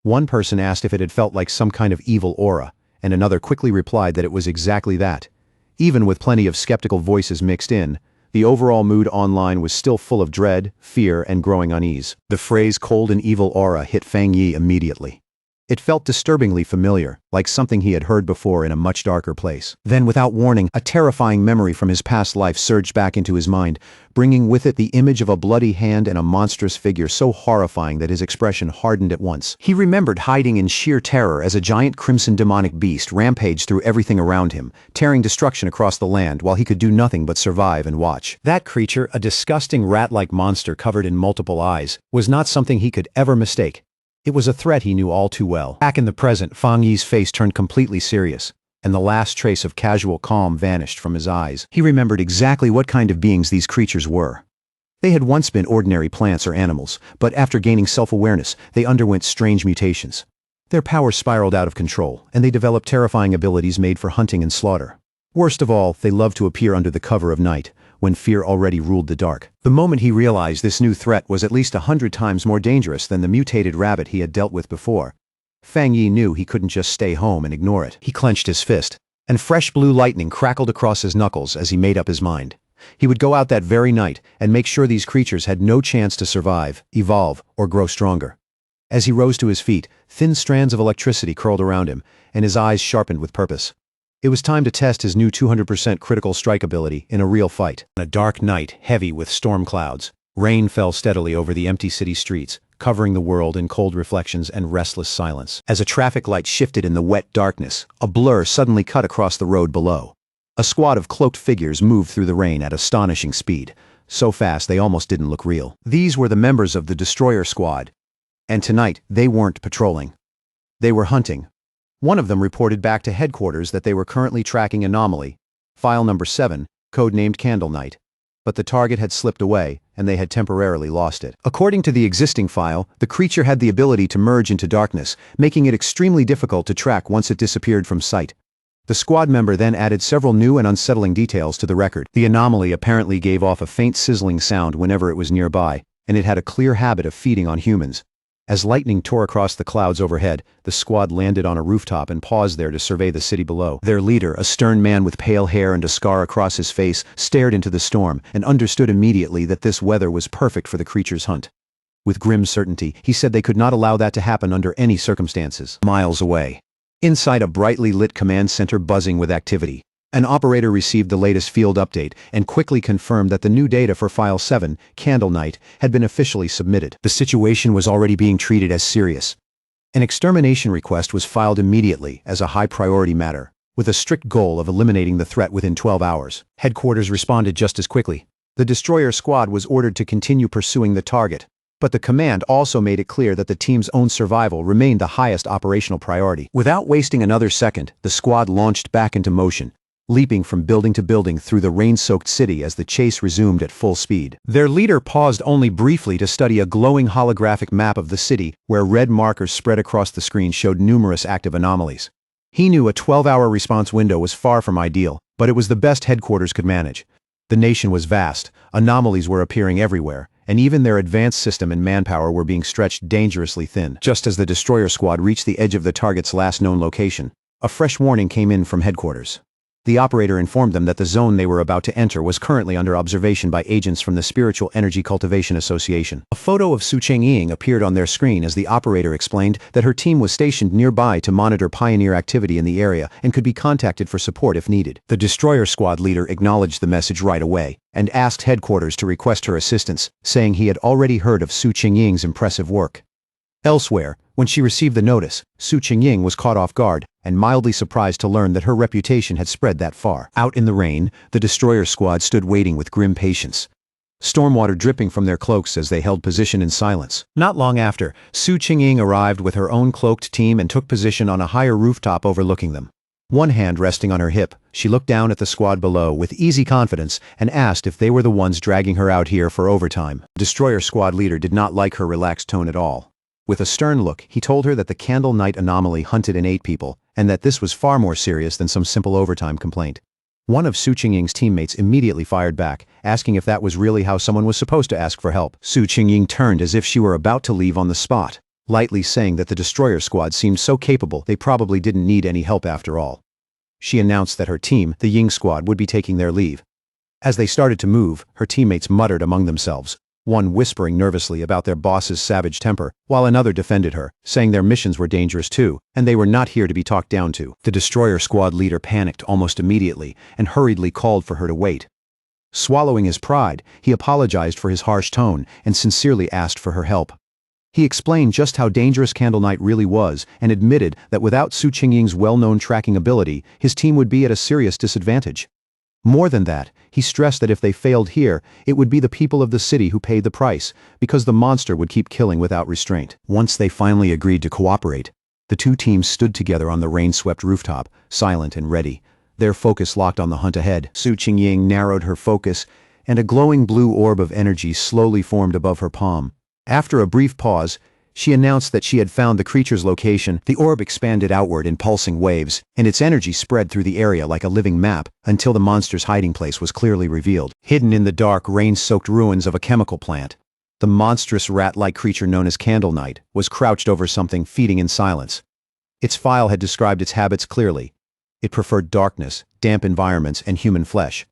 One person asked if it had felt like some kind of evil aura, and another quickly replied that it was exactly that. Even with plenty of skeptical voices mixed in, the overall mood online was still full of dread, fear, and growing unease. The phrase cold and evil aura hit Fang Yi immediately. It felt disturbingly familiar, like something he had heard before in a much darker place. Then, without warning, a terrifying memory from his past life surged back into his mind, bringing with it the image of a bloody hand and a monstrous figure so horrifying that his expression hardened at once. He remembered hiding in sheer terror as a giant crimson demonic beast rampaged through everything around him, tearing destruction across the land while he could do nothing but survive and watch. That creature, a disgusting rat-like monster covered in multiple eyes, was not something he could ever mistake. It was a threat he knew all too well. Back in the present, Fang Yi's face turned completely serious, and the last trace of casual calm vanished from his eyes. He remembered exactly what kind of beings these creatures were. They had once been ordinary plants or animals, but after gaining self-awareness, they underwent strange mutations. Their power spiraled out of control, and they developed terrifying abilities made for hunting and slaughter. Worst of all, they loved to appear under the cover of night, when fear already ruled the dark. The moment he realized this new threat was at least 100 times more dangerous than the mutated rabbit he had dealt with before, Fang Yi knew he couldn't just stay home and ignore it. He clenched his fist, and fresh blue lightning crackled across his knuckles as he made up his mind. He would go out that very night and make sure these creatures had no chance to survive, evolve, or grow stronger. As he rose to his feet, thin strands of electricity curled around him, and his eyes sharpened with purpose. It was time to test his new 200% critical strike ability in a real fight. On a dark night, heavy with storm clouds, rain fell steadily over the empty city streets, covering the world in cold reflections and restless silence. As a traffic light shifted in the wet darkness, a blur suddenly cut across the road below. A squad of cloaked figures moved through the rain at astonishing speed, so fast they almost didn't look real. These were the members of the Destroyer Squad, and tonight they weren't patrolling. They were hunting. One of them reported back to headquarters that they were currently tracking Anomaly, file number 7, codenamed Candle Night. But the target had slipped away, and they had temporarily lost it. According to the existing file, the creature had the ability to merge into darkness, making it extremely difficult to track once it disappeared from sight. The squad member then added several new and unsettling details to the record. The anomaly apparently gave off a faint sizzling sound whenever it was nearby, and it had a clear habit of feeding on humans. As lightning tore across the clouds overhead, the squad landed on a rooftop and paused there to survey the city below. Their leader, a stern man with pale hair and a scar across his face, stared into the storm and understood immediately that this weather was perfect for the creature's hunt. With grim certainty, he said they could not allow that to happen under any circumstances. Miles away, inside a brightly lit command center buzzing with activity, an operator received the latest field update and quickly confirmed that the new data for File 7, Candle Night, had been officially submitted. The situation was already being treated as serious. An extermination request was filed immediately as a high-priority matter, with a strict goal of eliminating the threat within 12 hours. Headquarters responded just as quickly. The Destroyer Squad was ordered to continue pursuing the target, but the command also made it clear that the team's own survival remained the highest operational priority. Without wasting another second, the squad launched back into motion, leaping from building to building through the rain-soaked city as the chase resumed at full speed. Their leader paused only briefly to study a glowing holographic map of the city where red markers spread across the screen showed numerous active anomalies. He knew a 12-hour response window was far from ideal, but it was the best headquarters could manage. The nation was vast, anomalies were appearing everywhere, and even their advanced system and manpower were being stretched dangerously thin. Just as the Destroyer Squad reached the edge of the target's last known location, a fresh warning came in from headquarters. The operator informed them that the zone they were about to enter was currently under observation by agents from the Spiritual Energy Cultivation Association. A photo of Su Chengying appeared on their screen as the operator explained that her team was stationed nearby to monitor pioneer activity in the area and could be contacted for support if needed. The Destroyer Squad leader acknowledged the message right away and asked headquarters to request her assistance, saying he had already heard of Su Chengying's impressive work. Elsewhere, when she received the notice, Su Chengying was caught off guard and mildly surprised to learn that her reputation had spread that far. Out in the rain, the Destroyer Squad stood waiting with grim patience, stormwater dripping from their cloaks as they held position in silence. Not long after, Su Chengying arrived with her own cloaked team and took position on a higher rooftop overlooking them. One hand resting on her hip, she looked down at the squad below with easy confidence and asked if they were the ones dragging her out here for overtime. The Destroyer Squad leader did not like her relaxed tone at all. With a stern look, he told her that the Candle Night anomaly hunted and ate people, and that this was far more serious than some simple overtime complaint. One of Su Chengying's teammates immediately fired back, asking if that was really how someone was supposed to ask for help. Su Chengying turned as if she were about to leave on the spot, lightly saying that the Destroyer Squad seemed so capable they probably didn't need any help after all. She announced that her team, the Ying Squad, would be taking their leave. As they started to move, her teammates muttered among themselves, one whispering nervously about their boss's savage temper, while another defended her, saying their missions were dangerous too, and they were not here to be talked down to. The Destroyer Squad leader panicked almost immediately and hurriedly called for her to wait. Swallowing his pride, he apologized for his harsh tone and sincerely asked for her help. He explained just how dangerous Candle Night really was and admitted that without Su Chengying's well-known tracking ability, his team would be at a serious disadvantage. More than that, he stressed that if they failed here, it would be the people of the city who paid the price, because the monster would keep killing without restraint. Once they finally agreed to cooperate, the two teams stood together on the rain-swept rooftop, silent and ready, their focus locked on the hunt ahead. Su Chengying narrowed her focus, and a glowing blue orb of energy slowly formed above her palm. After a brief pause, she announced that she had found the creature's location. The orb expanded outward in pulsing waves, and its energy spread through the area like a living map until the monster's hiding place was clearly revealed. Hidden in the dark, rain-soaked ruins of a chemical plant, the monstrous rat-like creature known as Candle Knight was crouched over something, feeding in silence. Its file had described its habits clearly. It preferred darkness, damp environments, and human flesh.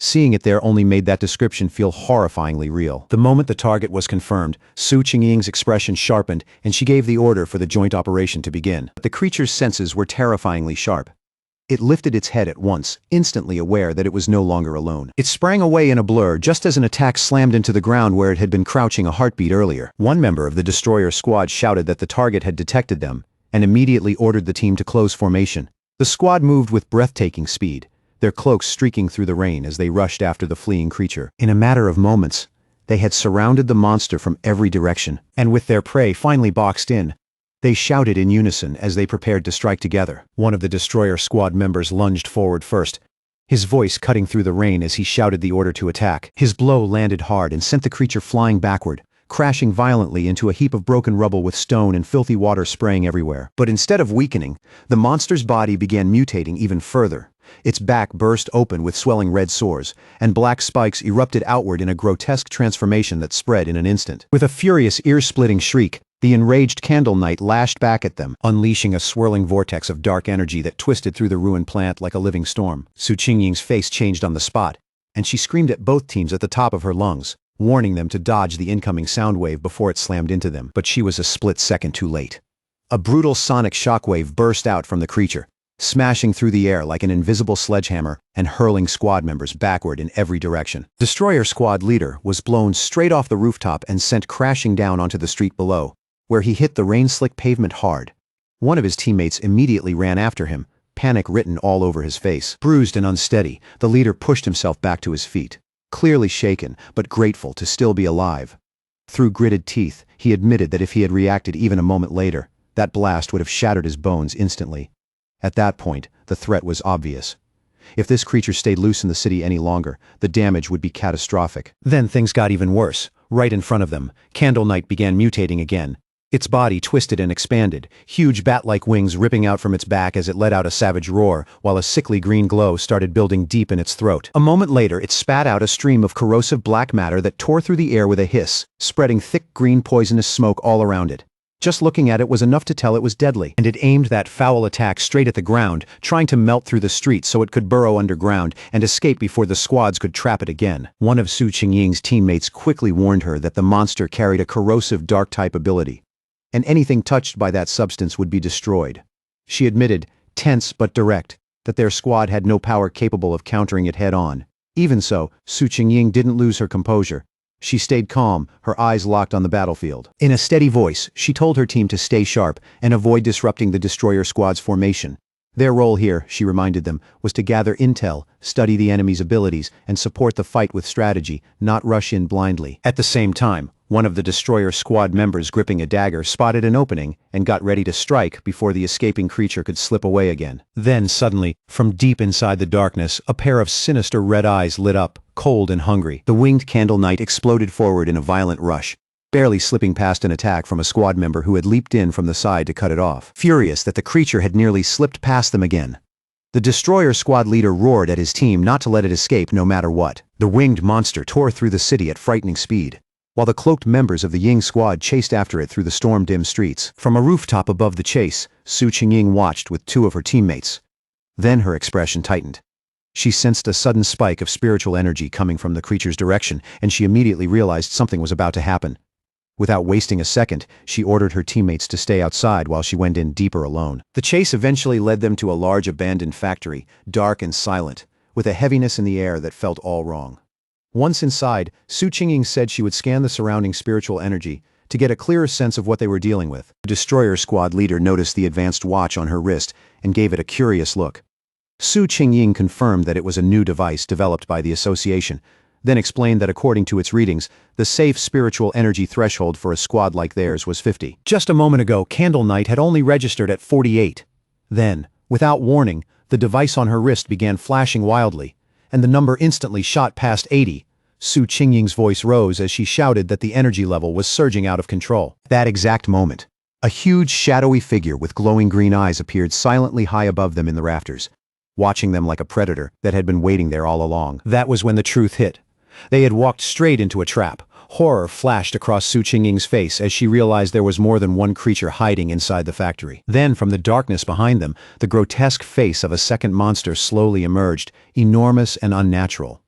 Seeing it there only made that description feel horrifyingly real. The moment the target was confirmed, Su Qingying's expression sharpened, and she gave the order for the joint operation to begin. The creature's senses were terrifyingly sharp. It lifted its head at once, instantly aware that it was no longer alone. It sprang away in a blur just as an attack slammed into the ground where it had been crouching a heartbeat earlier. One member of the destroyer squad shouted that the target had detected them, and immediately ordered the team to close formation. The squad moved with breathtaking speed, their cloaks streaking through the rain as they rushed after the fleeing creature. In a matter of moments, they had surrounded the monster from every direction, and with their prey finally boxed in, they shouted in unison as they prepared to strike together. One of the destroyer squad members lunged forward first, his voice cutting through the rain as he shouted the order to attack. His blow landed hard and sent the creature flying backward, crashing violently into a heap of broken rubble with stone and filthy water spraying everywhere. But instead of weakening, the monster's body began mutating even further. Its back burst open with swelling red sores, and black spikes erupted outward in a grotesque transformation that spread in an instant. With a furious, ear-splitting shriek, the enraged Candle Knight lashed back at them, unleashing a swirling vortex of dark energy that twisted through the ruined plant like a living storm. Su Qingying's face changed on the spot, and she screamed at both teams at the top of her lungs, warning them to dodge the incoming sound wave before it slammed into them. But she was a split second too late. A brutal sonic shockwave burst out from the creature, smashing through the air like an invisible sledgehammer and hurling squad members backward in every direction. Destroyer squad leader was blown straight off the rooftop and sent crashing down onto the street below, where he hit the rain-slick pavement hard. One of his teammates immediately ran after him, panic written all over his face. Bruised and unsteady, the leader pushed himself back to his feet, clearly shaken but grateful to still be alive. Through gritted teeth, he admitted that if he had reacted even a moment later, that blast would have shattered his bones instantly. At that point, the threat was obvious. If this creature stayed loose in the city any longer, the damage would be catastrophic. Then things got even worse. Right in front of them, Candle Knight began mutating again. Its body twisted and expanded, huge bat-like wings ripping out from its back as it let out a savage roar, while a sickly green glow started building deep in its throat. A moment later, it spat out a stream of corrosive black matter that tore through the air with a hiss, spreading thick green poisonous smoke all around it. Just looking at it was enough to tell it was deadly, and it aimed that foul attack straight at the ground, trying to melt through the street so it could burrow underground and escape before the squads could trap it again. One of Su Qingying's teammates quickly warned her that the monster carried a corrosive dark-type ability, and anything touched by that substance would be destroyed. She admitted, tense but direct, that their squad had no power capable of countering it head-on. Even so, Su Qingying didn't lose her composure. She stayed calm, her eyes locked on the battlefield. In a steady voice, she told her team to stay sharp and avoid disrupting the destroyer squad's formation. Their role here, she reminded them, was to gather intel, study the enemy's abilities, and support the fight with strategy, not rush in blindly. At the same time, one of the destroyer squad members gripping a dagger spotted an opening and got ready to strike before the escaping creature could slip away again. Then suddenly, from deep inside the darkness, a pair of sinister red eyes lit up, cold and hungry. The winged Candle Knight exploded forward in a violent rush, barely slipping past an attack from a squad member who had leaped in from the side to cut it off. Furious that the creature had nearly slipped past them again, the destroyer squad leader roared at his team not to let it escape no matter what. The winged monster tore through the city at frightening speed, while the cloaked members of the Ying squad chased after it through the storm-dim streets. From a rooftop above the chase, Su Qingying watched with two of her teammates. Then her expression tightened. She sensed a sudden spike of spiritual energy coming from the creature's direction, and she immediately realized something was about to happen. Without wasting a second, she ordered her teammates to stay outside while she went in deeper alone. The chase eventually led them to a large abandoned factory, dark and silent, with a heaviness in the air that felt all wrong. Once inside, Su Qingying said she would scan the surrounding spiritual energy to get a clearer sense of what they were dealing with. The destroyer squad leader noticed the advanced watch on her wrist and gave it a curious look. Su Qingying confirmed that it was a new device developed by the association, then explained that according to its readings, the safe spiritual energy threshold for a squad like theirs was 50. Just a moment ago, Candle Knight had only registered at 48. Then, without warning, the device on her wrist began flashing wildly, and the number instantly shot past 80. Su Qingying's voice rose as she shouted that the energy level was surging out of control. That exact moment, a huge shadowy figure with glowing green eyes appeared silently high above them in the rafters, watching them like a predator that had been waiting there all along. That was when the truth hit. They had walked straight into a trap. Horror flashed across Su Qingying's face as she realized there was more than one creature hiding inside the factory. Then, from the darkness behind them, the grotesque face of a second monster slowly emerged, enormous and unnatural.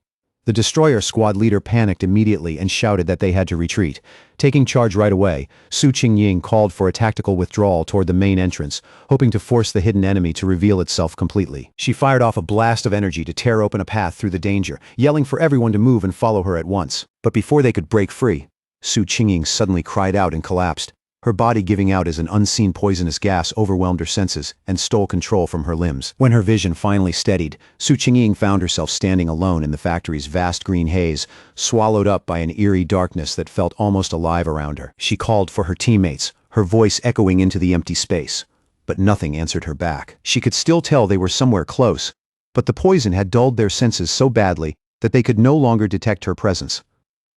The destroyer squad leader panicked immediately and shouted that they had to retreat. Taking charge right away, Su Qingying called for a tactical withdrawal toward the main entrance, hoping to force the hidden enemy to reveal itself completely. She fired off a blast of energy to tear open a path through the danger, yelling for everyone to move and follow her at once. But before they could break free, Su Qingying suddenly cried out and collapsed. Her body giving out as an unseen poisonous gas overwhelmed her senses and stole control from her limbs. When her vision finally steadied, Su Qingying found herself standing alone in the factory's vast green haze, swallowed up by an eerie darkness that felt almost alive around her. She called for her teammates, her voice echoing into the empty space. But nothing answered her back. She could still tell they were somewhere close, but the poison had dulled their senses so badly that they could no longer detect her presence.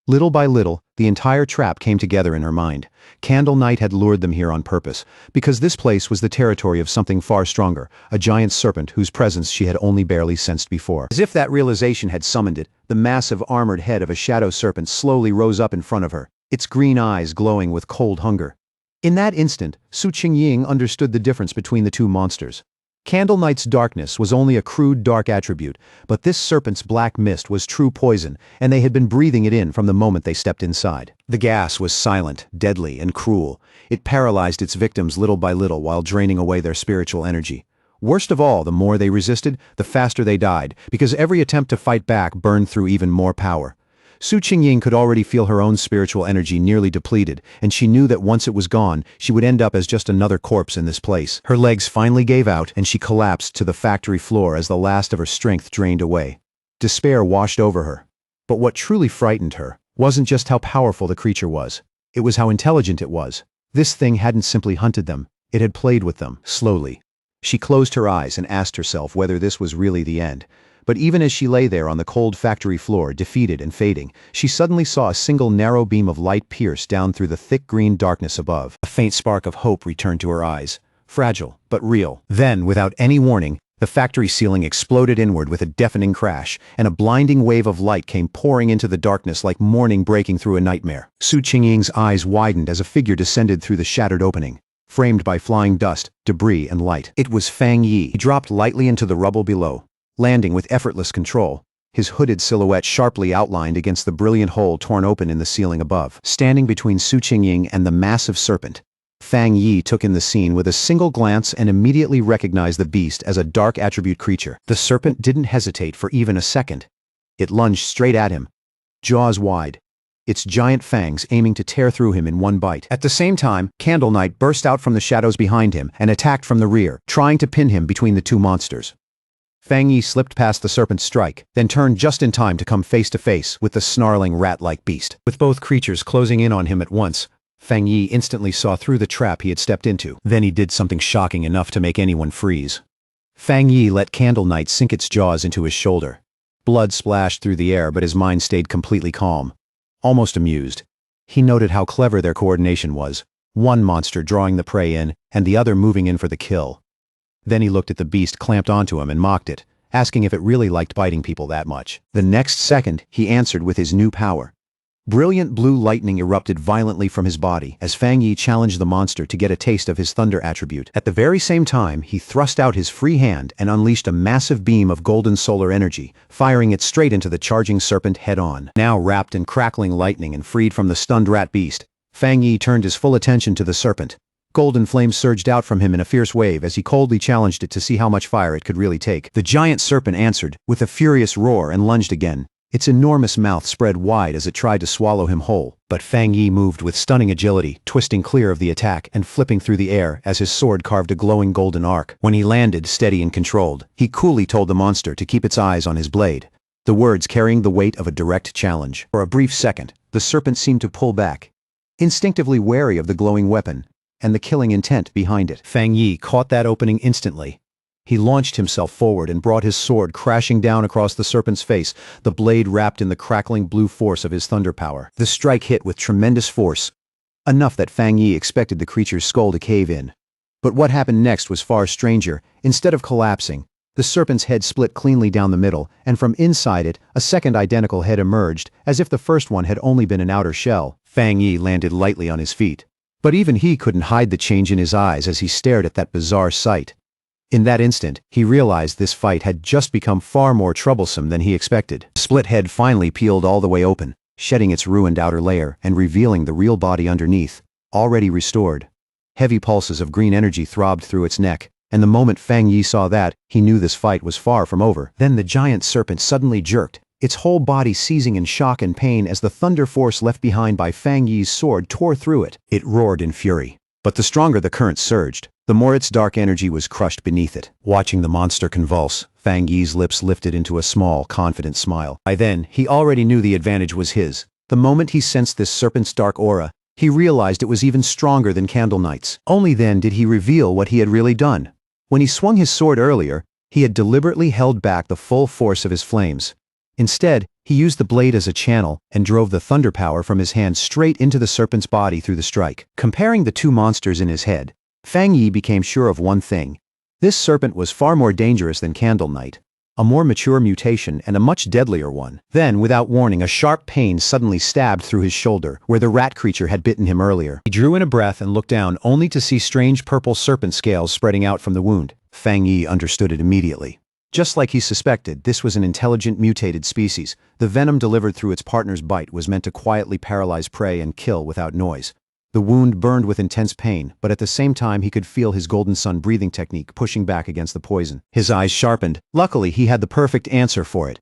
Little by little, the entire trap came together in her mind. Candle Night had lured them here on purpose, because this place was the territory of something far stronger, a giant serpent whose presence she had only barely sensed before. As if that realization had summoned it, the massive armored head of a shadow serpent slowly rose up in front of her, its green eyes glowing with cold hunger. In that instant, Su Qingying understood the difference between the two monsters. Candle Knight's darkness was only a crude dark attribute, but this serpent's black mist was true poison, and they had been breathing it in from the moment they stepped inside. The gas was silent, deadly, and cruel. It paralyzed its victims little by little while draining away their spiritual energy. Worst of all, the more they resisted, the faster they died, because every attempt to fight back burned through even more power. Su Qingying could already feel her own spiritual energy nearly depleted, and she knew that once it was gone, she would end up as just another corpse in this place. Her legs finally gave out, and she collapsed to the factory floor as the last of her strength drained away. Despair washed over her. But what truly frightened her wasn't just how powerful the creature was. It was how intelligent it was. This thing hadn't simply hunted them. It had played with them, slowly. She closed her eyes and asked herself whether this was really the end. But even as she lay there on the cold factory floor, defeated and fading, she suddenly saw a single narrow beam of light pierce down through the thick green darkness above. A faint spark of hope returned to her eyes. Fragile, but real. Then, without any warning, the factory ceiling exploded inward with a deafening crash, and a blinding wave of light came pouring into the darkness like morning breaking through a nightmare. Su Qingying's eyes widened as a figure descended through the shattered opening, framed by flying dust, debris, and light. It was Fang Yi. He dropped lightly into the rubble below, landing with effortless control, his hooded silhouette sharply outlined against the brilliant hole torn open in the ceiling above. Standing between Su Qingying and the massive serpent, Fang Yi took in the scene with a single glance and immediately recognized the beast as a dark attribute creature. The serpent didn't hesitate for even a second. It lunged straight at him, jaws wide, its giant fangs aiming to tear through him in one bite. At the same time, Candle Knight burst out from the shadows behind him and attacked from the rear, trying to pin him between the two monsters. Fang Yi slipped past the serpent's strike, then turned just in time to come face to face with the snarling rat-like beast. With both creatures closing in on him at once, Fang Yi instantly saw through the trap he had stepped into. Then he did something shocking enough to make anyone freeze. Fang Yi let Candle Knight sink its jaws into his shoulder. Blood splashed through the air, but his mind stayed completely calm, almost amused. He noted how clever their coordination was, one monster drawing the prey in, and the other moving in for the kill. Then he looked at the beast clamped onto him and mocked it, asking if it really liked biting people that much. The next second, he answered with his new power. Brilliant blue lightning erupted violently from his body as Fang Yi challenged the monster to get a taste of his thunder attribute. At the very same time, he thrust out his free hand and unleashed a massive beam of golden solar energy, firing it straight into the charging serpent head-on. Now wrapped in crackling lightning and freed from the stunned rat beast, Fang Yi turned his full attention to the serpent. Golden flames surged out from him in a fierce wave as he coldly challenged it to see how much fire it could really take. The giant serpent answered with a furious roar and lunged again. Its enormous mouth spread wide as it tried to swallow him whole. But Fang Yi moved with stunning agility, twisting clear of the attack and flipping through the air as his sword carved a glowing golden arc. When he landed, steady and controlled, he coolly told the monster to keep its eyes on his blade, the words carrying the weight of a direct challenge. For a brief second, the serpent seemed to pull back, instinctively wary of the glowing weapon and the killing intent behind it. Fang Yi caught that opening instantly. He launched himself forward and brought his sword crashing down across the serpent's face, the blade wrapped in the crackling blue force of his thunder power. The strike hit with tremendous force, enough that Fang Yi expected the creature's skull to cave in. But what happened next was far stranger. Instead of collapsing, the serpent's head split cleanly down the middle, and from inside it, a second identical head emerged, as if the first one had only been an outer shell. Fang Yi landed lightly on his feet. But even he couldn't hide the change in his eyes as he stared at that bizarre sight. In that instant, he realized this fight had just become far more troublesome than he expected. The split head finally peeled all the way open, shedding its ruined outer layer and revealing the real body underneath, already restored. Heavy pulses of green energy throbbed through its neck, and the moment Fang Yi saw that, he knew this fight was far from over. Then the giant serpent suddenly jerked, its whole body seizing in shock and pain as the thunder force left behind by Fang Yi's sword tore through it. It roared in fury. But the stronger the current surged, the more its dark energy was crushed beneath it. Watching the monster convulse, Fang Yi's lips lifted into a small, confident smile. By then, he already knew the advantage was his. The moment he sensed this serpent's dark aura, he realized it was even stronger than Candle Knight's. Only then did he reveal what he had really done. When he swung his sword earlier, he had deliberately held back the full force of his flames. Instead, he used the blade as a channel and drove the thunder power from his hand straight into the serpent's body through the strike. Comparing the two monsters in his head, Fang Yi became sure of one thing. This serpent was far more dangerous than Candle Knight, a more mature mutation and a much deadlier one. Then, without warning, a sharp pain suddenly stabbed through his shoulder, where the rat creature had bitten him earlier. He drew in a breath and looked down, only to see strange purple serpent scales spreading out from the wound. Fang Yi understood it immediately. Just like he suspected, this was an intelligent mutated species. The venom delivered through its partner's bite was meant to quietly paralyze prey and kill without noise. The wound burned with intense pain, but at the same time he could feel his Golden Sun breathing technique pushing back against the poison. His eyes sharpened. Luckily, he had the perfect answer for it.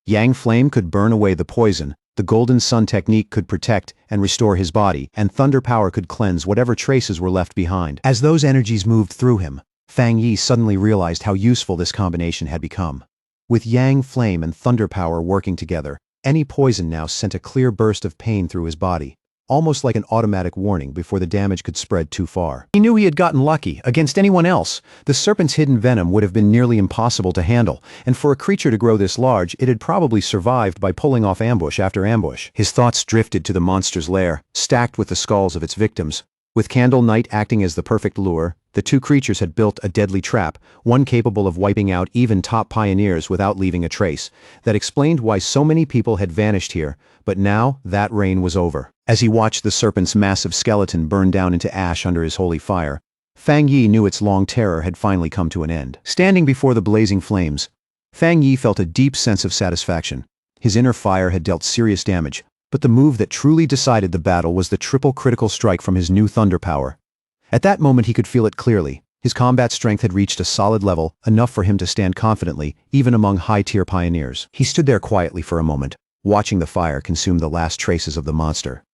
Yang Flame could burn away the poison, the Golden Sun technique could protect and restore his body, and Thunder Power could cleanse whatever traces were left behind. As those energies moved through him, Fang Yi suddenly realized how useful this combination had become. With Yang Flame and Thunder Power working together, any poison now sent a clear burst of pain through his body, almost like an automatic warning before the damage could spread too far. He knew he had gotten lucky. Against anyone else, the serpent's hidden venom would have been nearly impossible to handle, and for a creature to grow this large, it had probably survived by pulling off ambush after ambush. His thoughts drifted to the monster's lair, stacked with the skulls of its victims. With Candle Knight acting as the perfect lure, the two creatures had built a deadly trap, one capable of wiping out even top pioneers without leaving a trace. That explained why so many people had vanished here, but now that reign was over. As he watched the serpent's massive skeleton burn down into ash under his holy fire, Fang Yi knew its long terror had finally come to an end. Standing before the blazing flames, Fang Yi felt a deep sense of satisfaction. His inner fire had dealt serious damage, but the move that truly decided the battle was the triple critical strike from his new thunder power. At that moment he could feel it clearly. His combat strength had reached a solid level, enough for him to stand confidently, even among high-tier pioneers. He stood there quietly for a moment, watching the fire consume the last traces of the monster.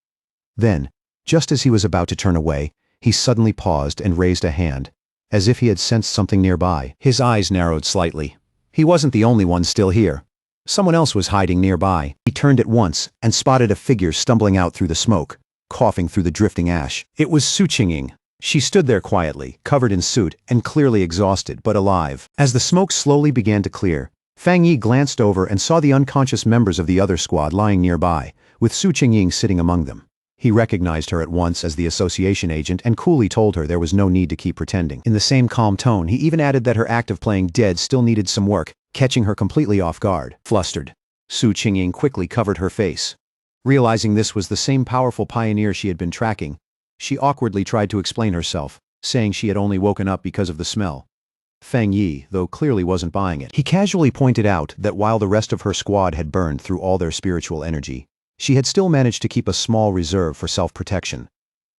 Then, just as he was about to turn away, he suddenly paused and raised a hand, as if he had sensed something nearby. His eyes narrowed slightly. He wasn't the only one still here. Someone else was hiding nearby. He turned at once and spotted a figure stumbling out through the smoke, coughing through the drifting ash. It was Su Qingying. She stood there quietly, covered in soot, and clearly exhausted, but alive. As the smoke slowly began to clear, Fang Yi glanced over and saw the unconscious members of the other squad lying nearby, with Su Qingying sitting among them. He recognized her at once as the association agent and coolly told her there was no need to keep pretending. In the same calm tone, he even added that her act of playing dead still needed some work, catching her completely off guard. Flustered, Su Qingying quickly covered her face. Realizing this was the same powerful pioneer she had been tracking, she awkwardly tried to explain herself, saying she had only woken up because of the smell. Fang Yi, though, clearly wasn't buying it. He casually pointed out that while the rest of her squad had burned through all their spiritual energy, she had still managed to keep a small reserve for self-protection.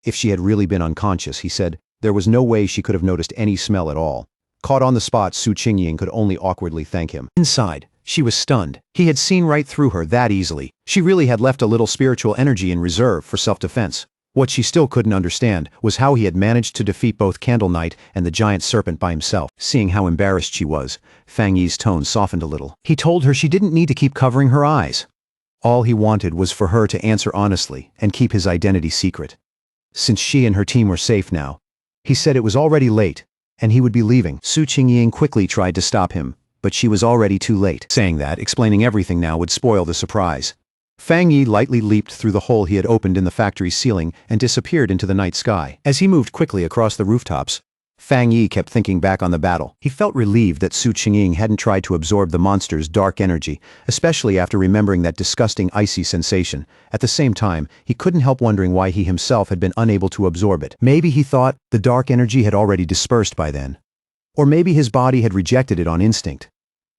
If she had really been unconscious, he said, there was no way she could have noticed any smell at all. Caught on the spot, Su Qingying could only awkwardly thank him. Inside, she was stunned. He had seen right through her that easily. She really had left a little spiritual energy in reserve for self-defense. What she still couldn't understand was how he had managed to defeat both Candle Knight and the giant serpent by himself. Seeing how embarrassed she was, Fang Yi's tone softened a little. He told her she didn't need to keep covering her eyes. All he wanted was for her to answer honestly and keep his identity secret. Since she and her team were safe now, he said it was already late, and he would be leaving. Su Qingying quickly tried to stop him, but she was already too late. Saying that, explaining everything now would spoil the surprise. Fang Yi lightly leaped through the hole he had opened in the factory's ceiling and disappeared into the night sky. As he moved quickly across the rooftops, Fang Yi kept thinking back on the battle. He felt relieved that Su Qingying hadn't tried to absorb the monster's dark energy, especially after remembering that disgusting icy sensation. At the same time, he couldn't help wondering why he himself had been unable to absorb it. Maybe he thought the dark energy had already dispersed by then. Or maybe his body had rejected it on instinct.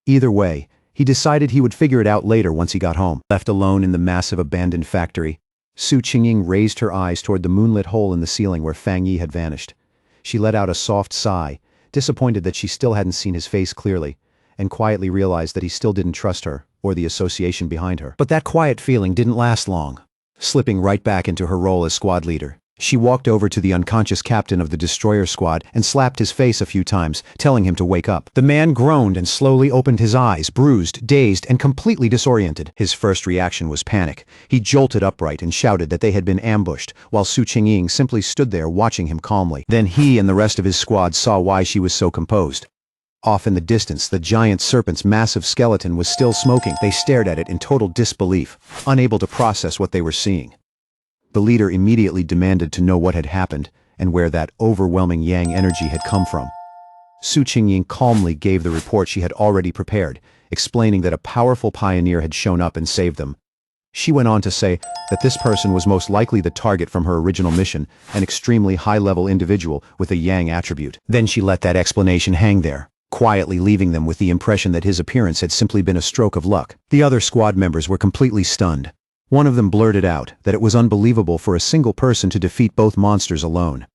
Either way, he decided he would figure it out later once he got home. Left alone in the massive abandoned factory, Su Qingying raised her eyes toward the moonlit hole in the ceiling where Fang Yi had vanished. She let out a soft sigh, disappointed that she still hadn't seen his face clearly, and quietly realized that he still didn't trust her, or the association behind her. But that quiet feeling didn't last long. Slipping right back into her role as squad leader, she walked over to the unconscious captain of the destroyer squad and slapped his face a few times, telling him to wake up. The man groaned and slowly opened his eyes, bruised, dazed, and completely disoriented. His first reaction was panic. He jolted upright and shouted that they had been ambushed, while Su Qingying simply stood there watching him calmly. Then he and the rest of his squad saw why she was so composed. Off in the distance, the giant serpent's massive skeleton was still smoking. They stared at it in total disbelief, unable to process what they were seeing. The leader immediately demanded to know what had happened and where that overwhelming yang energy had come from. Su Qingying calmly gave the report she had already prepared, explaining that a powerful pioneer had shown up and saved them. She went on to say that this person was most likely the target from her original mission, an extremely high-level individual with a yang attribute. Then she let that explanation hang there, quietly leaving them with the impression that his appearance had simply been a stroke of luck. The other squad members were completely stunned. One of them blurted out that it was unbelievable for a single person to defeat both monsters alone.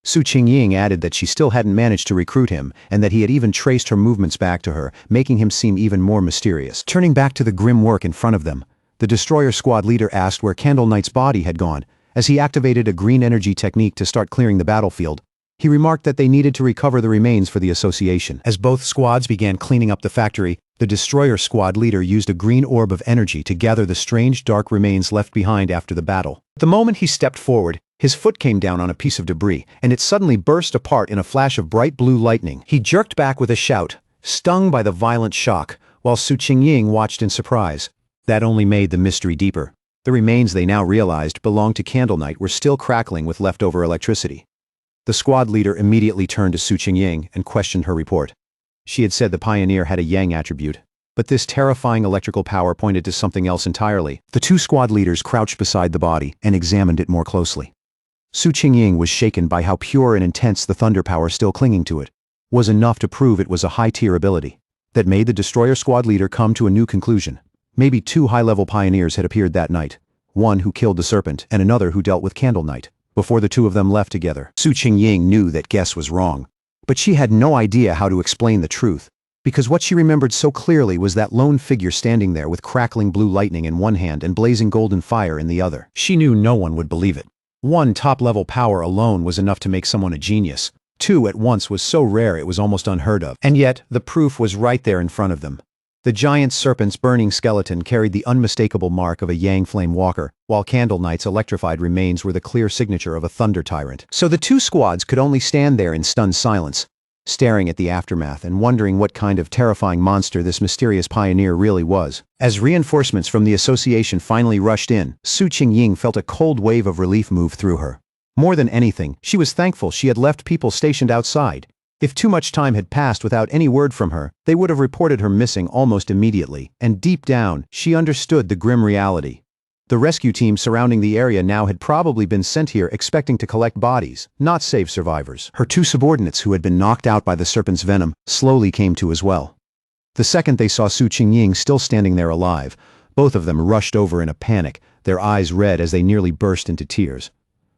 Su Qingying added that she still hadn't managed to recruit him, and that he had even traced her movements back to her, making him seem even more mysterious. Turning back to the grim work in front of them, the destroyer squad leader asked where Candle Knight's body had gone. As he activated a green energy technique to start clearing the battlefield, he remarked that they needed to recover the remains for the association. As both squads began cleaning up the factory, the destroyer squad leader used a green orb of energy to gather the strange dark remains left behind after the battle. The moment he stepped forward, his foot came down on a piece of debris, and it suddenly burst apart in a flash of bright blue lightning. He jerked back with a shout, stung by the violent shock, while Su Qingying watched in surprise. That only made the mystery deeper. The remains, they now realized, belonged to Candle Knight, were still crackling with leftover electricity. The squad leader immediately turned to Su Qingying and questioned her report. She had said the pioneer had a yang attribute, but this terrifying electrical power pointed to something else entirely. The two squad leaders crouched beside the body and examined it more closely. Su Qingying was shaken by how pure and intense the thunder power still clinging to it was enough to prove it was a high-tier ability. That made the destroyer squad leader come to a new conclusion. Maybe two high-level pioneers had appeared that night, one who killed the serpent and another who dealt with Candle Knight, before the two of them left together. Su Qingying knew that guess was wrong, but she had no idea how to explain the truth, because what she remembered so clearly was that lone figure standing there with crackling blue lightning in one hand and blazing golden fire in the other. She knew no one would believe it. One top-level power alone was enough to make someone a genius. Two at once was so rare it was almost unheard of. And yet, the proof was right there in front of them. The giant serpent's burning skeleton carried the unmistakable mark of a Yang Flame Walker, while Candle Knight's electrified remains were the clear signature of a Thunder Tyrant. So the two squads could only stand there in stunned silence, staring at the aftermath and wondering what kind of terrifying monster this mysterious pioneer really was. As reinforcements from the association finally rushed in, Su Qingying felt a cold wave of relief move through her. More than anything, she was thankful she had left people stationed outside. If too much time had passed without any word from her, they would have reported her missing almost immediately, and deep down, she understood the grim reality. The rescue team surrounding the area now had probably been sent here expecting to collect bodies, not save survivors. Her two subordinates who had been knocked out by the serpent's venom slowly came to as well. The second they saw Su Qingying still standing there alive, both of them rushed over in a panic, their eyes red as they nearly burst into tears.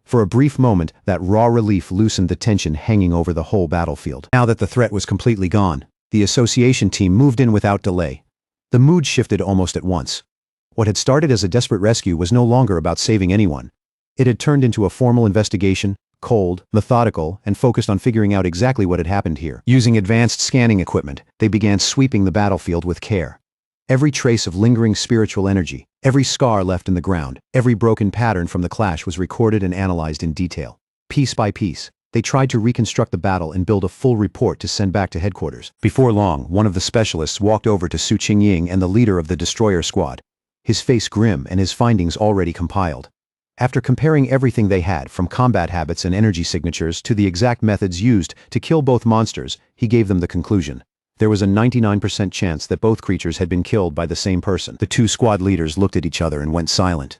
For a brief moment, that raw relief loosened the tension hanging over the whole battlefield. Now that the threat was completely gone, the association team moved in without delay. The mood shifted almost at once. What had started as a desperate rescue was no longer about saving anyone. It had turned into a formal investigation, cold, methodical, and focused on figuring out exactly what had happened here. Using advanced scanning equipment, they began sweeping the battlefield with care. Every trace of lingering spiritual energy, every scar left in the ground, every broken pattern from the clash was recorded and analyzed in detail. Piece by piece, They tried to reconstruct the battle and build a full report to send back to headquarters. Before long, one of the specialists walked over to Su Qingying and the leader of the destroyer squad, his face grim and his findings already compiled. After comparing everything they had, from combat habits and energy signatures to the exact methods used to kill both monsters, he gave them the conclusion. There was a 99% chance that both creatures had been killed by the same person. The two squad leaders looked at each other and went silent.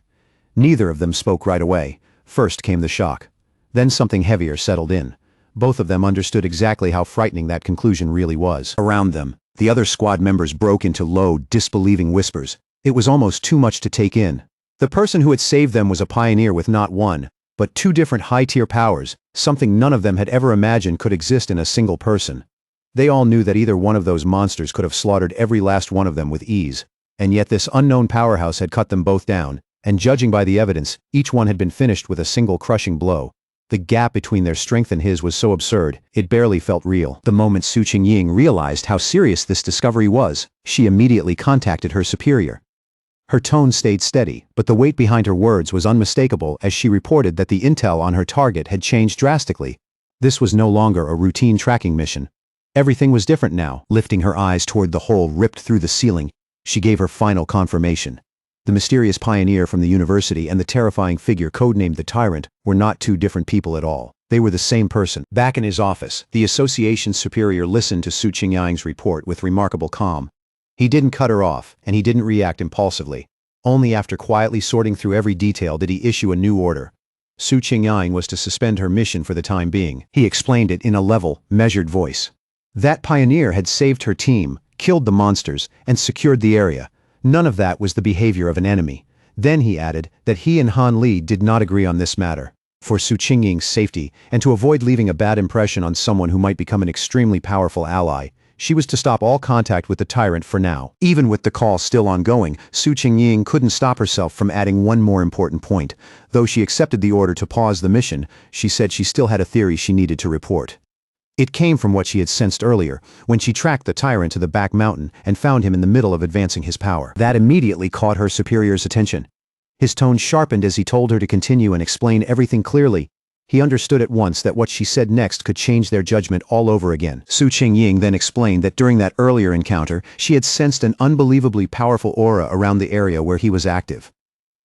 Neither of them spoke right away. First came the shock. Then something heavier settled in. Both of them understood exactly how frightening that conclusion really was. Around them, the other squad members broke into low, disbelieving whispers. It was almost too much to take in. The person who had saved them was a pioneer with not one, but two different high-tier powers, something none of them had ever imagined could exist in a single person. They all knew that either one of those monsters could have slaughtered every last one of them with ease. And yet this unknown powerhouse had cut them both down, and judging by the evidence, each one had been finished with a single crushing blow. The gap between their strength and his was so absurd, it barely felt real. The moment Su Qingying realized how serious this discovery was, she immediately contacted her superior. Her tone stayed steady, but the weight behind her words was unmistakable as she reported that the intel on her target had changed drastically. This was no longer a routine tracking mission. Everything was different now. Lifting her eyes toward the hole ripped through the ceiling, she gave her final confirmation. The mysterious pioneer from the university and the terrifying figure codenamed the Tyrant were not two different people at all. They were the same person. Back in his office, the association's superior listened to Su Qingying's report with remarkable calm. He didn't cut her off, and he didn't react impulsively. Only after quietly sorting through every detail did he issue a new order. Su Qingying was to suspend her mission for the time being. He explained it in a level, measured voice. That pioneer had saved her team, killed the monsters, and secured the area. None of that was the behavior of an enemy. Then he added that he and Han Li did not agree on this matter. For Su Qingying's safety, and to avoid leaving a bad impression on someone who might become an extremely powerful ally, she was to stop all contact with the Tyrant for now. Even with the call still ongoing, Su Qingying couldn't stop herself from adding one more important point. Though she accepted the order to pause the mission, she said she still had a theory she needed to report. It came from what she had sensed earlier, when she tracked the Tyrant to the back mountain and found him in the middle of advancing his power. That immediately caught her superior's attention. His tone sharpened as he told her to continue and explain everything clearly. He understood at once that what she said next could change their judgment all over again. Su Qingying then explained that during that earlier encounter, she had sensed an unbelievably powerful aura around the area where he was active.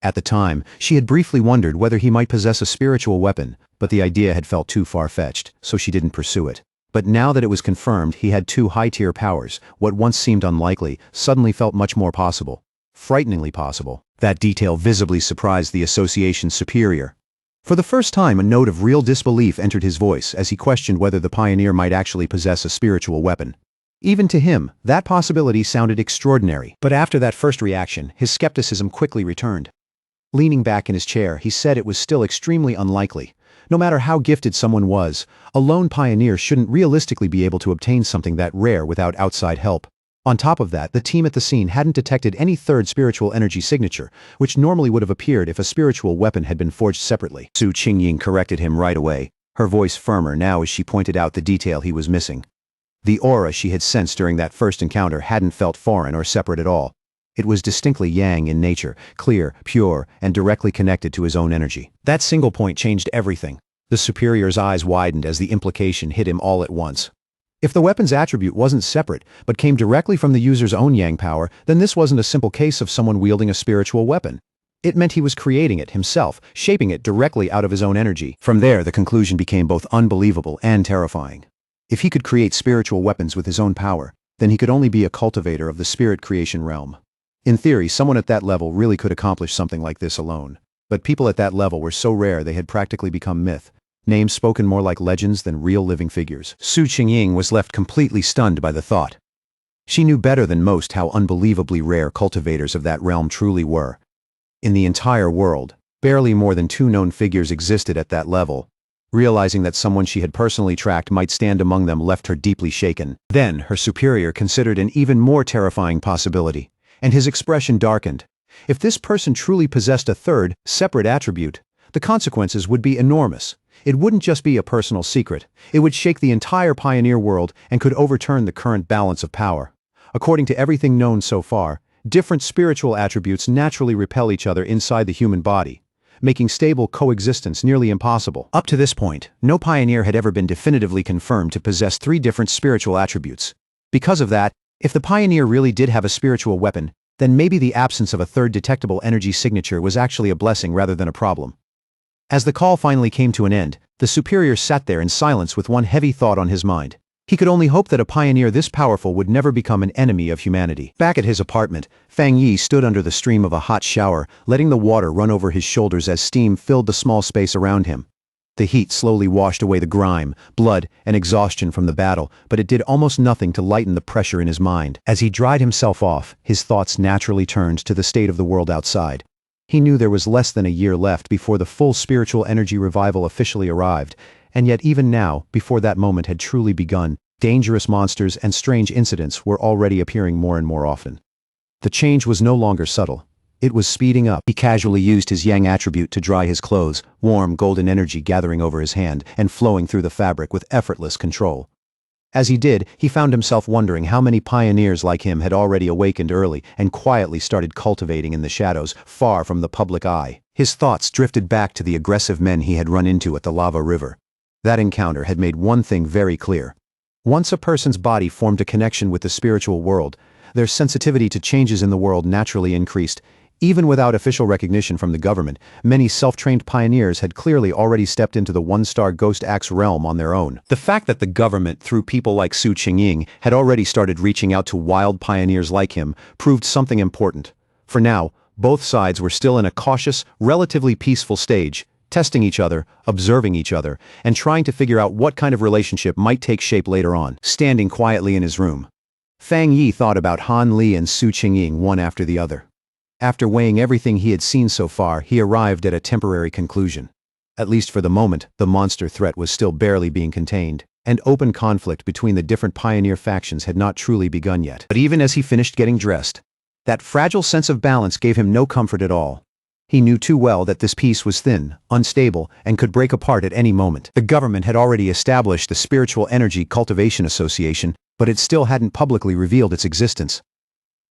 At the time, she had briefly wondered whether he might possess a spiritual weapon, but the idea had felt too far-fetched, so she didn't pursue it. But now that it was confirmed he had two high-tier powers, what once seemed unlikely suddenly felt much more possible. Frighteningly possible. That detail visibly surprised the association's superior. For the first time, a note of real disbelief entered his voice as he questioned whether the pioneer might actually possess a spiritual weapon. Even to him, that possibility sounded extraordinary. But after that first reaction, his skepticism quickly returned. Leaning back in his chair, he said it was still extremely unlikely. No matter how gifted someone was, a lone pioneer shouldn't realistically be able to obtain something that rare without outside help. On top of that, the team at the scene hadn't detected any third spiritual energy signature, which normally would have appeared if a spiritual weapon had been forged separately. Su Qingying corrected him right away, her voice firmer now as she pointed out the detail he was missing. The aura she had sensed during that first encounter hadn't felt foreign or separate at all. It was distinctly yang in nature, clear, pure, and directly connected to his own energy. That single point changed everything. The superior's eyes widened as the implication hit him all at once. If the weapon's attribute wasn't separate, but came directly from the user's own yang power, then this wasn't a simple case of someone wielding a spiritual weapon. It meant he was creating it himself, shaping it directly out of his own energy. From there, the conclusion became both unbelievable and terrifying. If he could create spiritual weapons with his own power, then he could only be a cultivator of the spirit creation realm. In theory, someone at that level really could accomplish something like this alone. But people at that level were so rare they had practically become myth. Names spoken more like legends than real living figures. Su Qingying was left completely stunned by the thought. She knew better than most how unbelievably rare cultivators of that realm truly were. In the entire world, barely more than 2 known figures existed at that level. Realizing that someone she had personally tracked might stand among them left her deeply shaken. Then, her superior considered an even more terrifying possibility, and his expression darkened. If this person truly possessed a third, separate attribute, the consequences would be enormous. It wouldn't just be a personal secret. It would shake the entire pioneer world and could overturn the current balance of power. According to everything known so far, different spiritual attributes naturally repel each other inside the human body. making stable coexistence nearly impossible. Up to this point, no pioneer had ever been definitively confirmed to possess three different spiritual attributes. Because of that, if the pioneer really did have a spiritual weapon, then maybe the absence of a third detectable energy signature was actually a blessing rather than a problem. As the call finally came to an end, the superior sat there in silence with one heavy thought on his mind. He could only hope that a pioneer this powerful would never become an enemy of humanity. Back at his apartment, Fang Yi stood under the stream of a hot shower, letting the water run over his shoulders as steam filled the small space around him. The heat slowly washed away the grime, blood, and exhaustion from the battle, but it did almost nothing to lighten the pressure in his mind. As he dried himself off, his thoughts naturally turned to the state of the world outside. He knew there was less than a year left before the full spiritual energy revival officially arrived, and yet even now, before that moment had truly begun, dangerous monsters and strange incidents were already appearing more and more often. The change was no longer subtle. It was speeding up. He casually used his yang attribute to dry his clothes, warm golden energy gathering over his hand and flowing through the fabric with effortless control. As he did, he found himself wondering how many pioneers like him had already awakened early and quietly started cultivating in the shadows, far from the public eye. His thoughts drifted back to the aggressive men he had run into at the lava river. That encounter had made one thing very clear. Once a person's body formed a connection with the spiritual world, their sensitivity to changes in the world naturally increased. Even without official recognition from the government, many self-trained pioneers had clearly already stepped into the one-star Ghost Axe realm on their own. The fact that the government, through people like Su Qingying, had already started reaching out to wild pioneers like him proved something important. For now, both sides were still in a cautious, relatively peaceful stage, testing each other, observing each other, and trying to figure out what kind of relationship might take shape later on. Standing quietly in his room, Fang Yi thought about Han Li and Su Qingying one after the other. After weighing everything he had seen so far, he arrived at a temporary conclusion. At least for the moment, the monster threat was still barely being contained, and open conflict between the different pioneer factions had not truly begun yet. But even as he finished getting dressed, that fragile sense of balance gave him no comfort at all. He knew too well that this peace was thin, unstable, and could break apart at any moment. The government had already established the Spiritual Energy Cultivation Association, but it still hadn't publicly revealed its existence.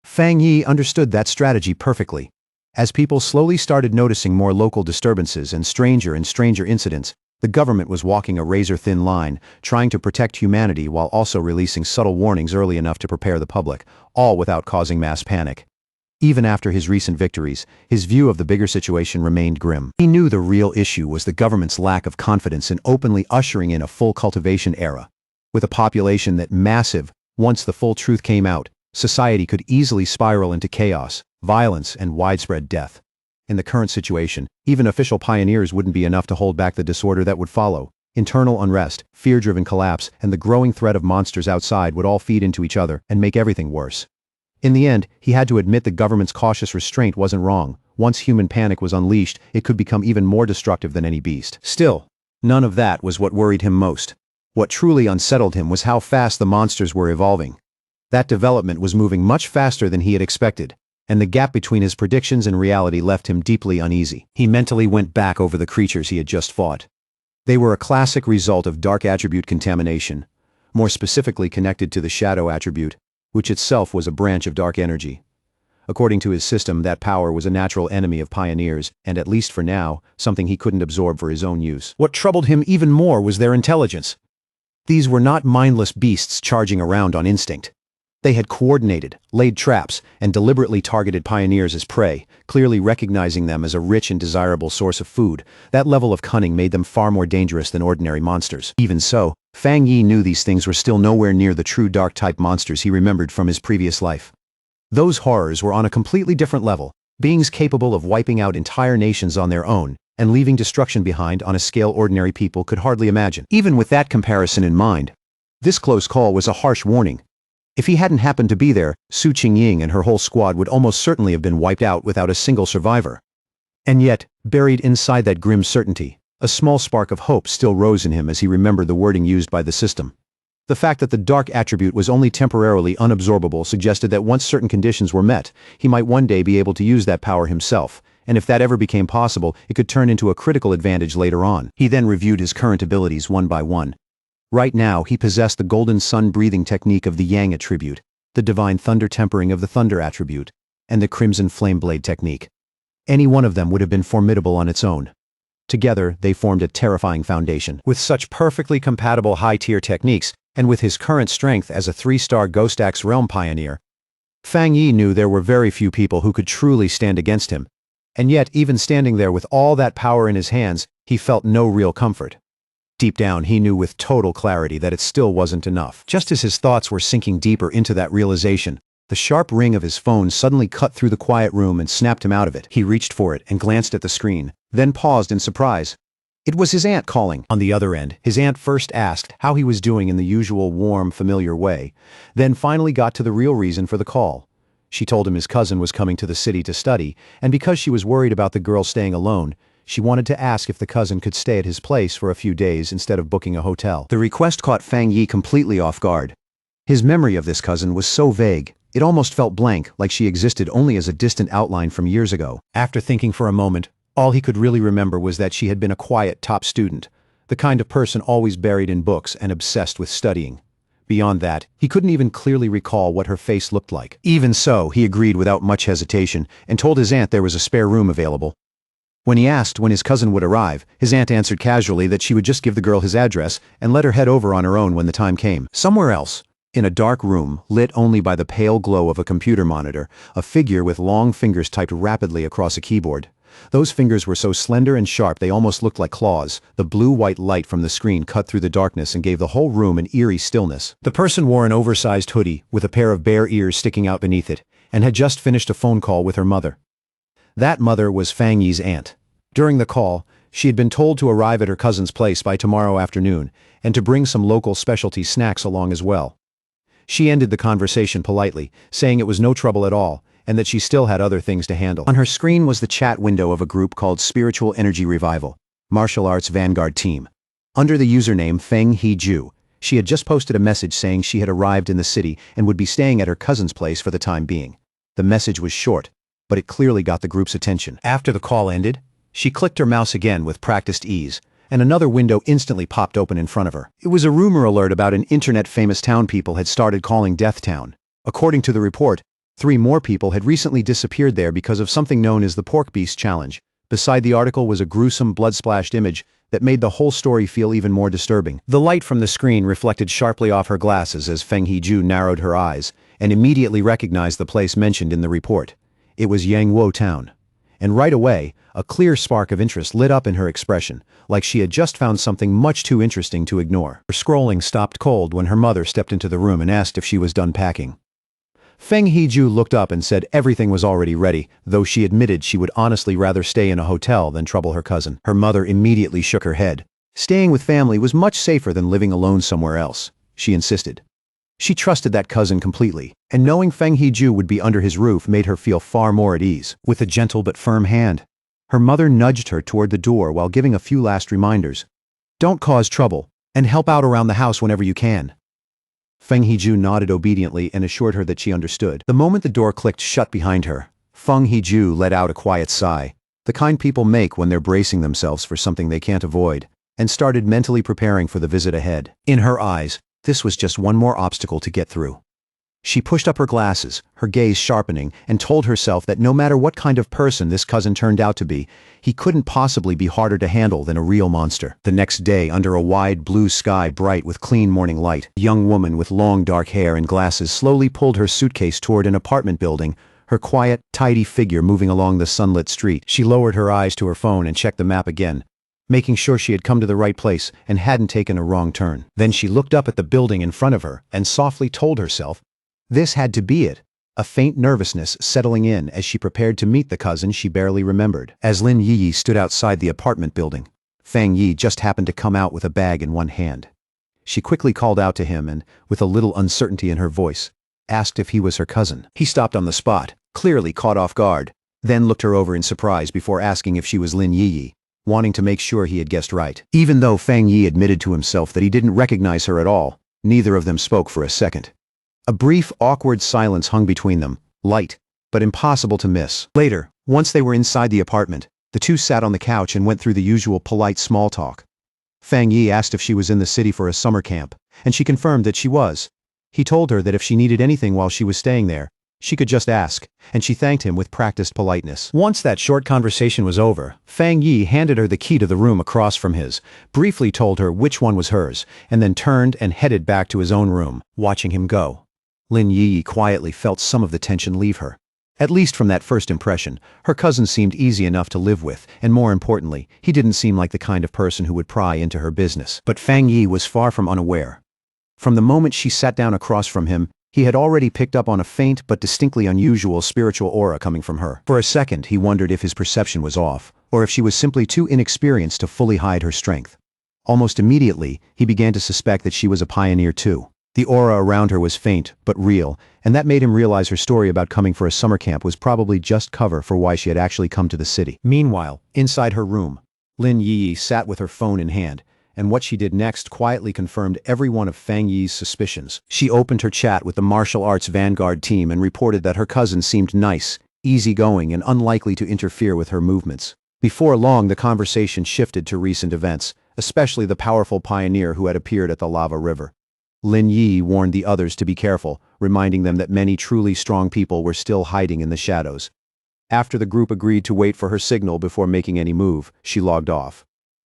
Fang Yi understood that strategy perfectly. As people slowly started noticing more local disturbances and stranger incidents, the government was walking a razor-thin line, trying to protect humanity while also releasing subtle warnings early enough to prepare the public, all without causing mass panic. Even after his recent victories, his view of the bigger situation remained grim. He knew the real issue was the government's lack of confidence in openly ushering in a full cultivation era. With a population that massive, once the full truth came out, society could easily spiral into chaos, violence, and widespread death. In the current situation, even official pioneers wouldn't be enough to hold back the disorder that would follow. Internal unrest, fear-driven collapse, and the growing threat of monsters outside would all feed into each other and make everything worse. In the end, he had to admit the government's cautious restraint wasn't wrong. Once human panic was unleashed, it could become even more destructive than any beast. Still, none of that was what worried him most. What truly unsettled him was how fast the monsters were evolving. That development was moving much faster than he had expected, and the gap between his predictions and reality left him deeply uneasy. He mentally went back over the creatures he had just fought. They were a classic result of dark attribute contamination, more specifically connected to the shadow attribute, which itself was a branch of dark energy. According to his system, that power was a natural enemy of pioneers, and at least for now, something he couldn't absorb for his own use. What troubled him even more was their intelligence. These were not mindless beasts charging around on instinct. They had coordinated, laid traps, and deliberately targeted pioneers as prey, clearly recognizing them as a rich and desirable source of food. That level of cunning made them far more dangerous than ordinary monsters. Even so, Fang Yi knew these things were still nowhere near the true dark-type monsters he remembered from his previous life. Those horrors were on a completely different level, beings capable of wiping out entire nations on their own, and leaving destruction behind on a scale ordinary people could hardly imagine. Even with that comparison in mind, this close call was a harsh warning. If he hadn't happened to be there, Su Qingying and her whole squad would almost certainly have been wiped out without a single survivor. And yet, buried inside that grim certainty, a small spark of hope still rose in him as he remembered the wording used by the system. The fact that the dark attribute was only temporarily unabsorbable suggested that once certain conditions were met, he might one day be able to use that power himself, and if that ever became possible, it could turn into a critical advantage later on. He then reviewed his current abilities one by one. Right now, he possessed the golden sun breathing technique of the yang attribute, the divine thunder tempering of the thunder attribute, and the crimson flame blade technique. Any one of them would have been formidable on its own. Together, they formed a terrifying foundation. With such perfectly compatible high-tier techniques, and with his current strength as a 3-star Ghost Axe realm pioneer, Fang Yi knew there were very few people who could truly stand against him. And yet, even standing there with all that power in his hands, he felt no real comfort. Deep down, he knew with total clarity that it still wasn't enough. Just as his thoughts were sinking deeper into that realization, the sharp ring of his phone suddenly cut through the quiet room and snapped him out of it. He reached for it and glanced at the screen, then paused in surprise. It was his aunt calling. On the other end, his aunt first asked how he was doing in the usual warm, familiar way, then finally got to the real reason for the call. She told him his cousin was coming to the city to study, and because she was worried about the girl staying alone, she wanted to ask if the cousin could stay at his place for a few days instead of booking a hotel. The request caught Fang Yi completely off guard. His memory of this cousin was so vague, it almost felt blank, like she existed only as a distant outline from years ago. After thinking for a moment, all he could really remember was that she had been a quiet top student, the kind of person always buried in books and obsessed with studying. Beyond that, he couldn't even clearly recall what her face looked like. Even so, he agreed without much hesitation and told his aunt there was a spare room available. When he asked when his cousin would arrive, his aunt answered casually that she would just give the girl his address and let her head over on her own when the time came. Somewhere else, in a dark room, lit only by the pale glow of a computer monitor, a figure with long fingers typed rapidly across a keyboard. Those fingers were so slender and sharp they almost looked like claws. The blue-white light from the screen cut through the darkness and gave the whole room an eerie stillness. The person wore an oversized hoodie with a pair of bare ears sticking out beneath it, and had just finished a phone call with her mother. That mother was Fang Yi's aunt. During the call, she had been told to arrive at her cousin's place by tomorrow afternoon, and to bring some local specialty snacks along as well. She ended the conversation politely, saying it was no trouble at all, and that she still had other things to handle. On her screen was the chat window of a group called Spiritual Energy Revival, Martial Arts Vanguard Team. Under the username Feng He-ju, she had just posted a message saying she had arrived in the city and would be staying at her cousin's place for the time being. The message was short, but it clearly got the group's attention. After the call ended, she clicked her mouse again with practiced ease, and another window instantly popped open in front of her. It was a rumor alert about an internet-famous town people had started calling Death Town. According to the report, 3 more people had recently disappeared there because of something known as the Pork Beast Challenge. Beside the article was a gruesome, blood-splashed image that made the whole story feel even more disturbing. The light from the screen reflected sharply off her glasses as Feng He-ju narrowed her eyes and immediately recognized the place mentioned in the report. It was Yangwo Town. And right away, a clear spark of interest lit up in her expression, like she had just found something much too interesting to ignore. Her scrolling stopped cold when her mother stepped into the room and asked if she was done packing. Feng He-ju looked up and said everything was already ready, though she admitted she would honestly rather stay in a hotel than trouble her cousin. Her mother immediately shook her head. Staying with family was much safer than living alone somewhere else, she insisted. She trusted that cousin completely, and knowing Feng He-ju would be under his roof made her feel far more at ease. With a gentle but firm hand, her mother nudged her toward the door while giving a few last reminders. Don't cause trouble, and help out around the house whenever you can. Feng He-ju nodded obediently and assured her that she understood. The moment the door clicked shut behind her, Feng He-ju let out a quiet sigh, the kind people make when they're bracing themselves for something they can't avoid, and started mentally preparing for the visit ahead. In her eyes, this was just one more obstacle to get through. She pushed up her glasses, her gaze sharpening, and told herself that no matter what kind of person this cousin turned out to be, he couldn't possibly be harder to handle than a real monster. The next day, under a wide blue sky bright with clean morning light, a young woman with long dark hair and glasses slowly pulled her suitcase toward an apartment building, her quiet, tidy figure moving along the sunlit street. She lowered her eyes to her phone and checked the map again, making sure she had come to the right place and hadn't taken a wrong turn. Then she looked up at the building in front of her and softly told herself, this had to be it. A faint nervousness settling in as she prepared to meet the cousin she barely remembered. As Lin Yi stood outside the apartment building, Fang Yi just happened to come out with a bag in one hand. She quickly called out to him and, with a little uncertainty in her voice, asked if he was her cousin. He stopped on the spot, clearly caught off guard, then looked her over in surprise before asking if she was Lin Yi, wanting to make sure he had guessed right. Even though Fang Yi admitted to himself that he didn't recognize her at all, neither of them spoke for a second. A brief, awkward silence hung between them, light, but impossible to miss. Later, once they were inside the apartment, the two sat on the couch and went through the usual polite small talk. Fang Yi asked if she was in the city for a summer camp, and she confirmed that she was. He told her that if she needed anything while she was staying there, She could just ask, and she thanked him with practiced politeness. Once that short conversation was over, Fang Yi handed her the key to the room across from his, briefly told her which one was hers, and then turned and headed back to his own room, watching him go. Lin Yi quietly felt some of the tension leave her. At least from that first impression, her cousin seemed easy enough to live with, and more importantly, he didn't seem like the kind of person who would pry into her business. But Fang Yi was far from unaware. From the moment she sat down across from him, he had already picked up on a faint but distinctly unusual spiritual aura coming from her. For a second, he wondered if his perception was off, or if she was simply too inexperienced to fully hide her strength. Almost immediately, he began to suspect that she was a pioneer too. The aura around her was faint, but real, and that made him realize her story about coming for a summer camp was probably just cover for why she had actually come to the city. Meanwhile, inside her room, Lin Yi sat with her phone in hand, and what she did next quietly confirmed every one of Fang Yi's suspicions. She opened her chat with the martial arts vanguard team and reported that her cousin seemed nice, easygoing, and unlikely to interfere with her movements. Before long, the conversation shifted to recent events, especially the powerful pioneer who had appeared at the lava river. Lin Yi warned the others to be careful, reminding them that many truly strong people were still hiding in the shadows. After the group agreed to wait for her signal before making any move, she logged off.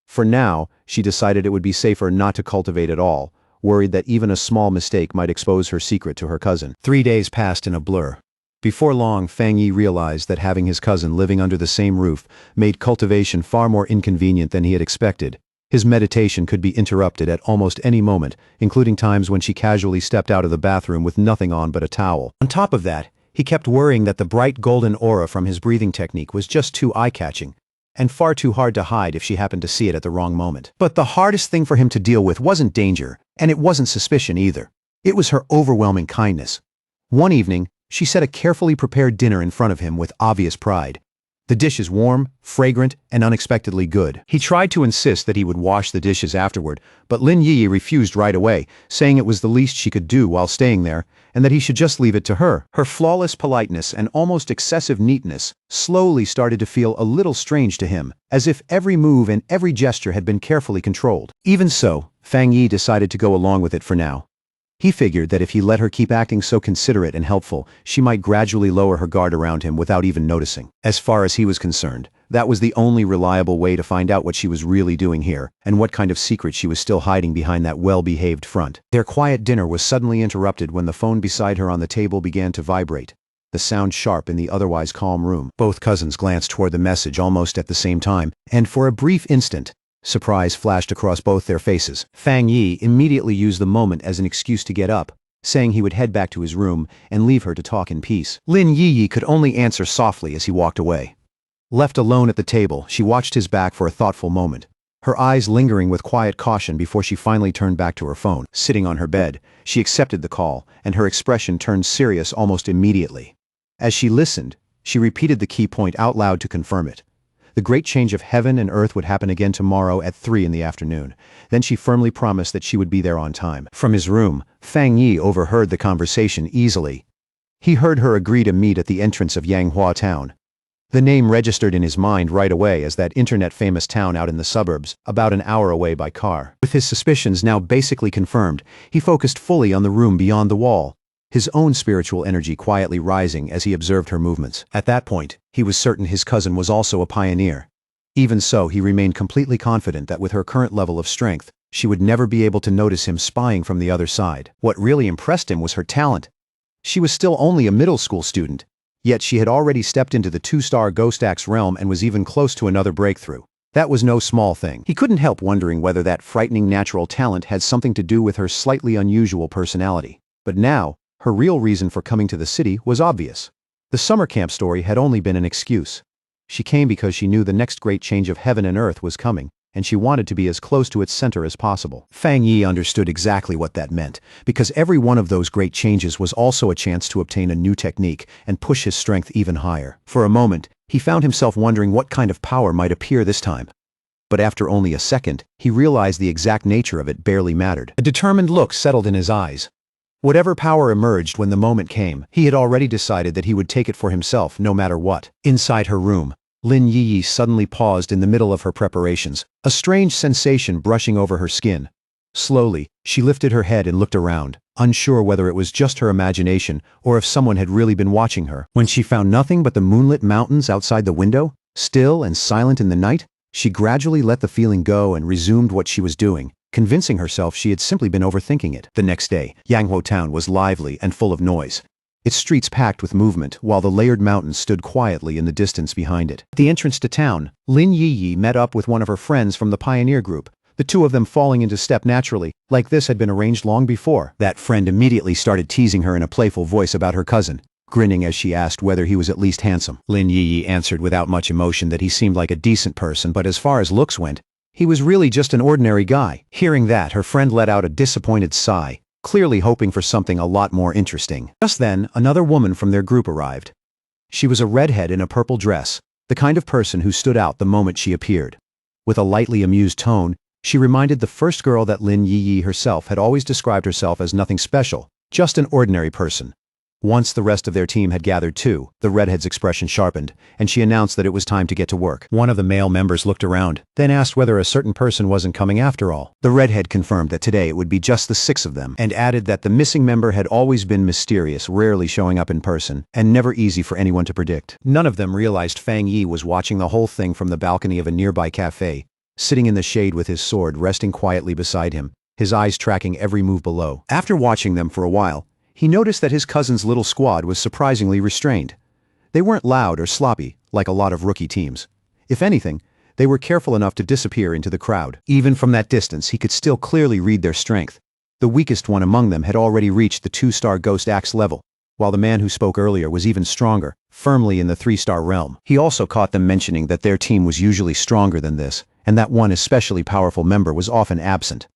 For now, she decided it would be safer not to cultivate at all, worried that even a small mistake might expose her secret to her cousin. 3 days passed in a blur. Before long, Fang Yi realized that having his cousin living under the same roof made cultivation far more inconvenient than he had expected. His meditation could be interrupted at almost any moment, including times when she casually stepped out of the bathroom with nothing on but a towel. On top of that, he kept worrying that the bright golden aura from his breathing technique was just too eye-catching, and far too hard to hide if she happened to see it at the wrong moment. But the hardest thing for him to deal with wasn't danger, and it wasn't suspicion either. It was her overwhelming kindness. One evening, she set a carefully prepared dinner in front of him with obvious pride. The dish is warm, fragrant, and unexpectedly good. He tried to insist that he would wash the dishes afterward, but Lin Yi refused right away, saying it was the least she could do while staying there, and that he should just leave it to her. Her flawless politeness and almost excessive neatness slowly started to feel a little strange to him, as if every move and every gesture had been carefully controlled. Even so, Fang Yi decided to go along with it for now. He figured that if he let her keep acting so considerate and helpful, she might gradually lower her guard around him without even noticing. As far as he was concerned, that was the only reliable way to find out what she was really doing here, and what kind of secret she was still hiding behind that well-behaved front. Their quiet dinner was suddenly interrupted when the phone beside her on the table began to vibrate, the sound sharp in the otherwise calm room. Both cousins glanced toward the message almost at the same time, and for a brief instant, surprise flashed across both their faces. Fang Yi immediately used the moment as an excuse to get up, saying he would head back to his room and leave her to talk in peace. Lin Yi could only answer softly as he walked away. Left alone at the table, she watched his back for a thoughtful moment, her eyes lingering with quiet caution before she finally turned back to her phone. Sitting on her bed, she accepted the call, and her expression turned serious almost immediately. As she listened, she repeated the key point out loud to confirm it. The great change of heaven and earth would happen again tomorrow at 3 in the afternoon. Then she firmly promised that she would be there on time. From his room, Fang Yi overheard the conversation easily. He heard her agree to meet at the entrance of Manhwa town. The name registered in his mind right away as that internet-famous town out in the suburbs, about an hour away by car. With his suspicions now basically confirmed, he focused fully on the room beyond the wall, his own spiritual energy quietly rising as he observed her movements. At that point, he was certain his cousin was also a pioneer. Even so, he remained completely confident that with her current level of strength, she would never be able to notice him spying from the other side. What really impressed him was her talent. She was still only a middle school student, yet she had already stepped into the 2-star Ghost Axe realm and was even close to another breakthrough. That was no small thing. He couldn't help wondering whether that frightening natural talent had something to do with her slightly unusual personality. But now, her real reason for coming to the city was obvious. The summer camp story had only been an excuse. She came because she knew the next great change of heaven and earth was coming, and she wanted to be as close to its center as possible. Fang Yi understood exactly what that meant, because every one of those great changes was also a chance to obtain a new technique and push his strength even higher. For a moment, he found himself wondering what kind of power might appear this time. But after only a second, he realized the exact nature of it barely mattered. A determined look settled in his eyes. Whatever power emerged when the moment came, he had already decided that he would take it for himself no matter what. Inside her room, Lin Yi suddenly paused in the middle of her preparations, a strange sensation brushing over her skin. Slowly, she lifted her head and looked around, unsure whether it was just her imagination or if someone had really been watching her. When she found nothing but the moonlit mountains outside the window, still and silent in the night, she gradually let the feeling go and resumed what she was doing, convincing herself she had simply been overthinking it. The next day, Yanghuo town was lively and full of noise, its streets packed with movement, while the layered mountains stood quietly in the distance behind it. At the entrance to town, Lin Yiyi met up with one of her friends from the pioneer group, the two of them falling into step naturally, like this had been arranged long before. That friend immediately started teasing her in a playful voice about her cousin, grinning as she asked whether he was at least handsome. Lin Yiyi answered without much emotion that he seemed like a decent person, but as far as looks went, he was really just an ordinary guy. Hearing that, her friend let out a disappointed sigh, clearly hoping for something a lot more interesting. Just then, another woman from their group arrived. She was a redhead in a purple dress, the kind of person who stood out the moment she appeared. With a lightly amused tone, she reminded the first girl that Lin Yiyi herself had always described herself as nothing special, just an ordinary person. Once the rest of their team had gathered too, the redhead's expression sharpened, and she announced that it was time to get to work. One of the male members looked around, then asked whether a certain person wasn't coming after all. The redhead confirmed that today it would be just the 6 of them, and added that the missing member had always been mysterious, rarely showing up in person, and never easy for anyone to predict. None of them realized Fang Yi was watching the whole thing from the balcony of a nearby cafe, sitting in the shade with his sword resting quietly beside him, his eyes tracking every move below. After watching them for a while, he noticed that his cousin's little squad was surprisingly restrained. They weren't loud or sloppy, like a lot of rookie teams. If anything, they were careful enough to disappear into the crowd. Even from that distance, he could still clearly read their strength. The weakest one among them had already reached the 2-star Ghost Axe level, while the man who spoke earlier was even stronger, firmly in the 3-star realm. He also caught them mentioning that their team was usually stronger than this, and that one especially powerful member was often absent.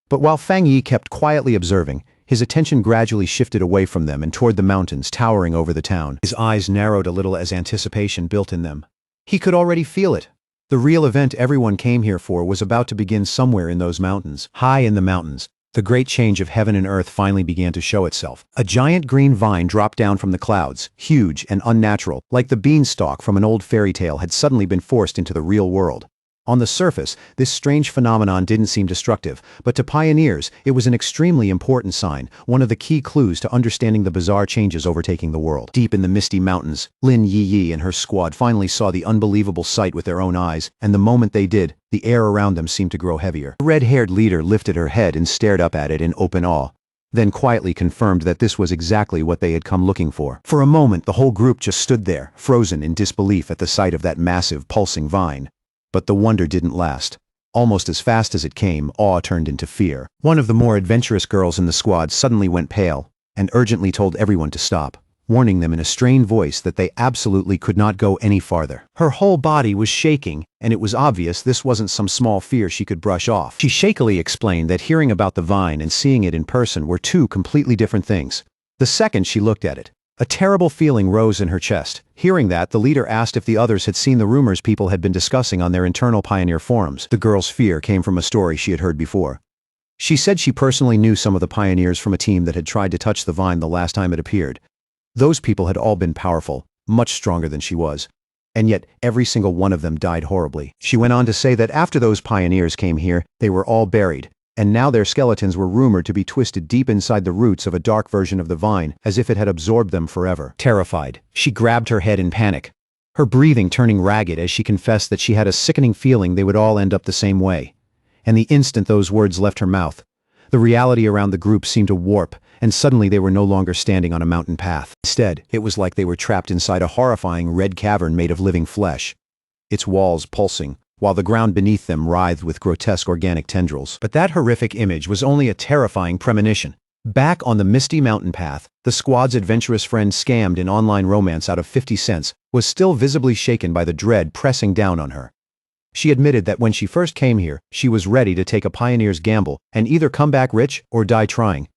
But while Fang Yi kept quietly observing, his attention gradually shifted away from them and toward the mountains towering over the town. His eyes narrowed a little as anticipation built in them. He could already feel it. The real event everyone came here for was about to begin somewhere in those mountains. High in the mountains, the great change of heaven and earth finally began to show itself. A giant green vine dropped down from the clouds, huge and unnatural, like the beanstalk from an old fairy tale had suddenly been forced into the real world. On the surface, this strange phenomenon didn't seem destructive, but to pioneers, it was an extremely important sign, one of the key clues to understanding the bizarre changes overtaking the world. Deep in the misty mountains, Lin Yiyi and her squad finally saw the unbelievable sight with their own eyes, and the moment they did, the air around them seemed to grow heavier. The red-haired leader lifted her head and stared up at it in open awe, then quietly confirmed that this was exactly what they had come looking for. For a moment, the whole group just stood there, frozen in disbelief at the sight of that massive, pulsing vine. But the wonder didn't last. Almost as fast as it came, awe turned into fear. One of the more adventurous girls in the squad suddenly went pale and urgently told everyone to stop, warning them in a strained voice that they absolutely could not go any farther. Her whole body was shaking, and it was obvious this wasn't some small fear she could brush off. She shakily explained that hearing about the vine and seeing it in person were two completely different things. The second she looked at it, a terrible feeling rose in her chest. Hearing that, the leader asked if the others had seen the rumors people had been discussing on their internal pioneer forums. The girl's fear came from a story she had heard before. She said she personally knew some of the pioneers from a team that had tried to touch the vine the last time it appeared. Those people had all been powerful, much stronger than she was. And yet, every single one of them died horribly. She went on to say that after those pioneers came here, they were all buried, and now their skeletons were rumored to be twisted deep inside the roots of a dark version of the vine, as if it had absorbed them forever. Terrified, she grabbed her head in panic, her breathing turning ragged as she confessed that she had a sickening feeling they would all end up the same way. And the instant those words left her mouth, the reality around the group seemed to warp, and suddenly they were no longer standing on a mountain path. Instead, it was like they were trapped inside a horrifying red cavern made of living flesh, its walls pulsing, while the ground beneath them writhed with grotesque organic tendrils. But that horrific image was only a terrifying premonition. Back on the misty mountain path, the squad's adventurous friend scammed in online romance out of 50 cents was still visibly shaken by the dread pressing down on her. She admitted that when she first came here, she was ready to take a pioneer's gamble and either come back rich or die trying.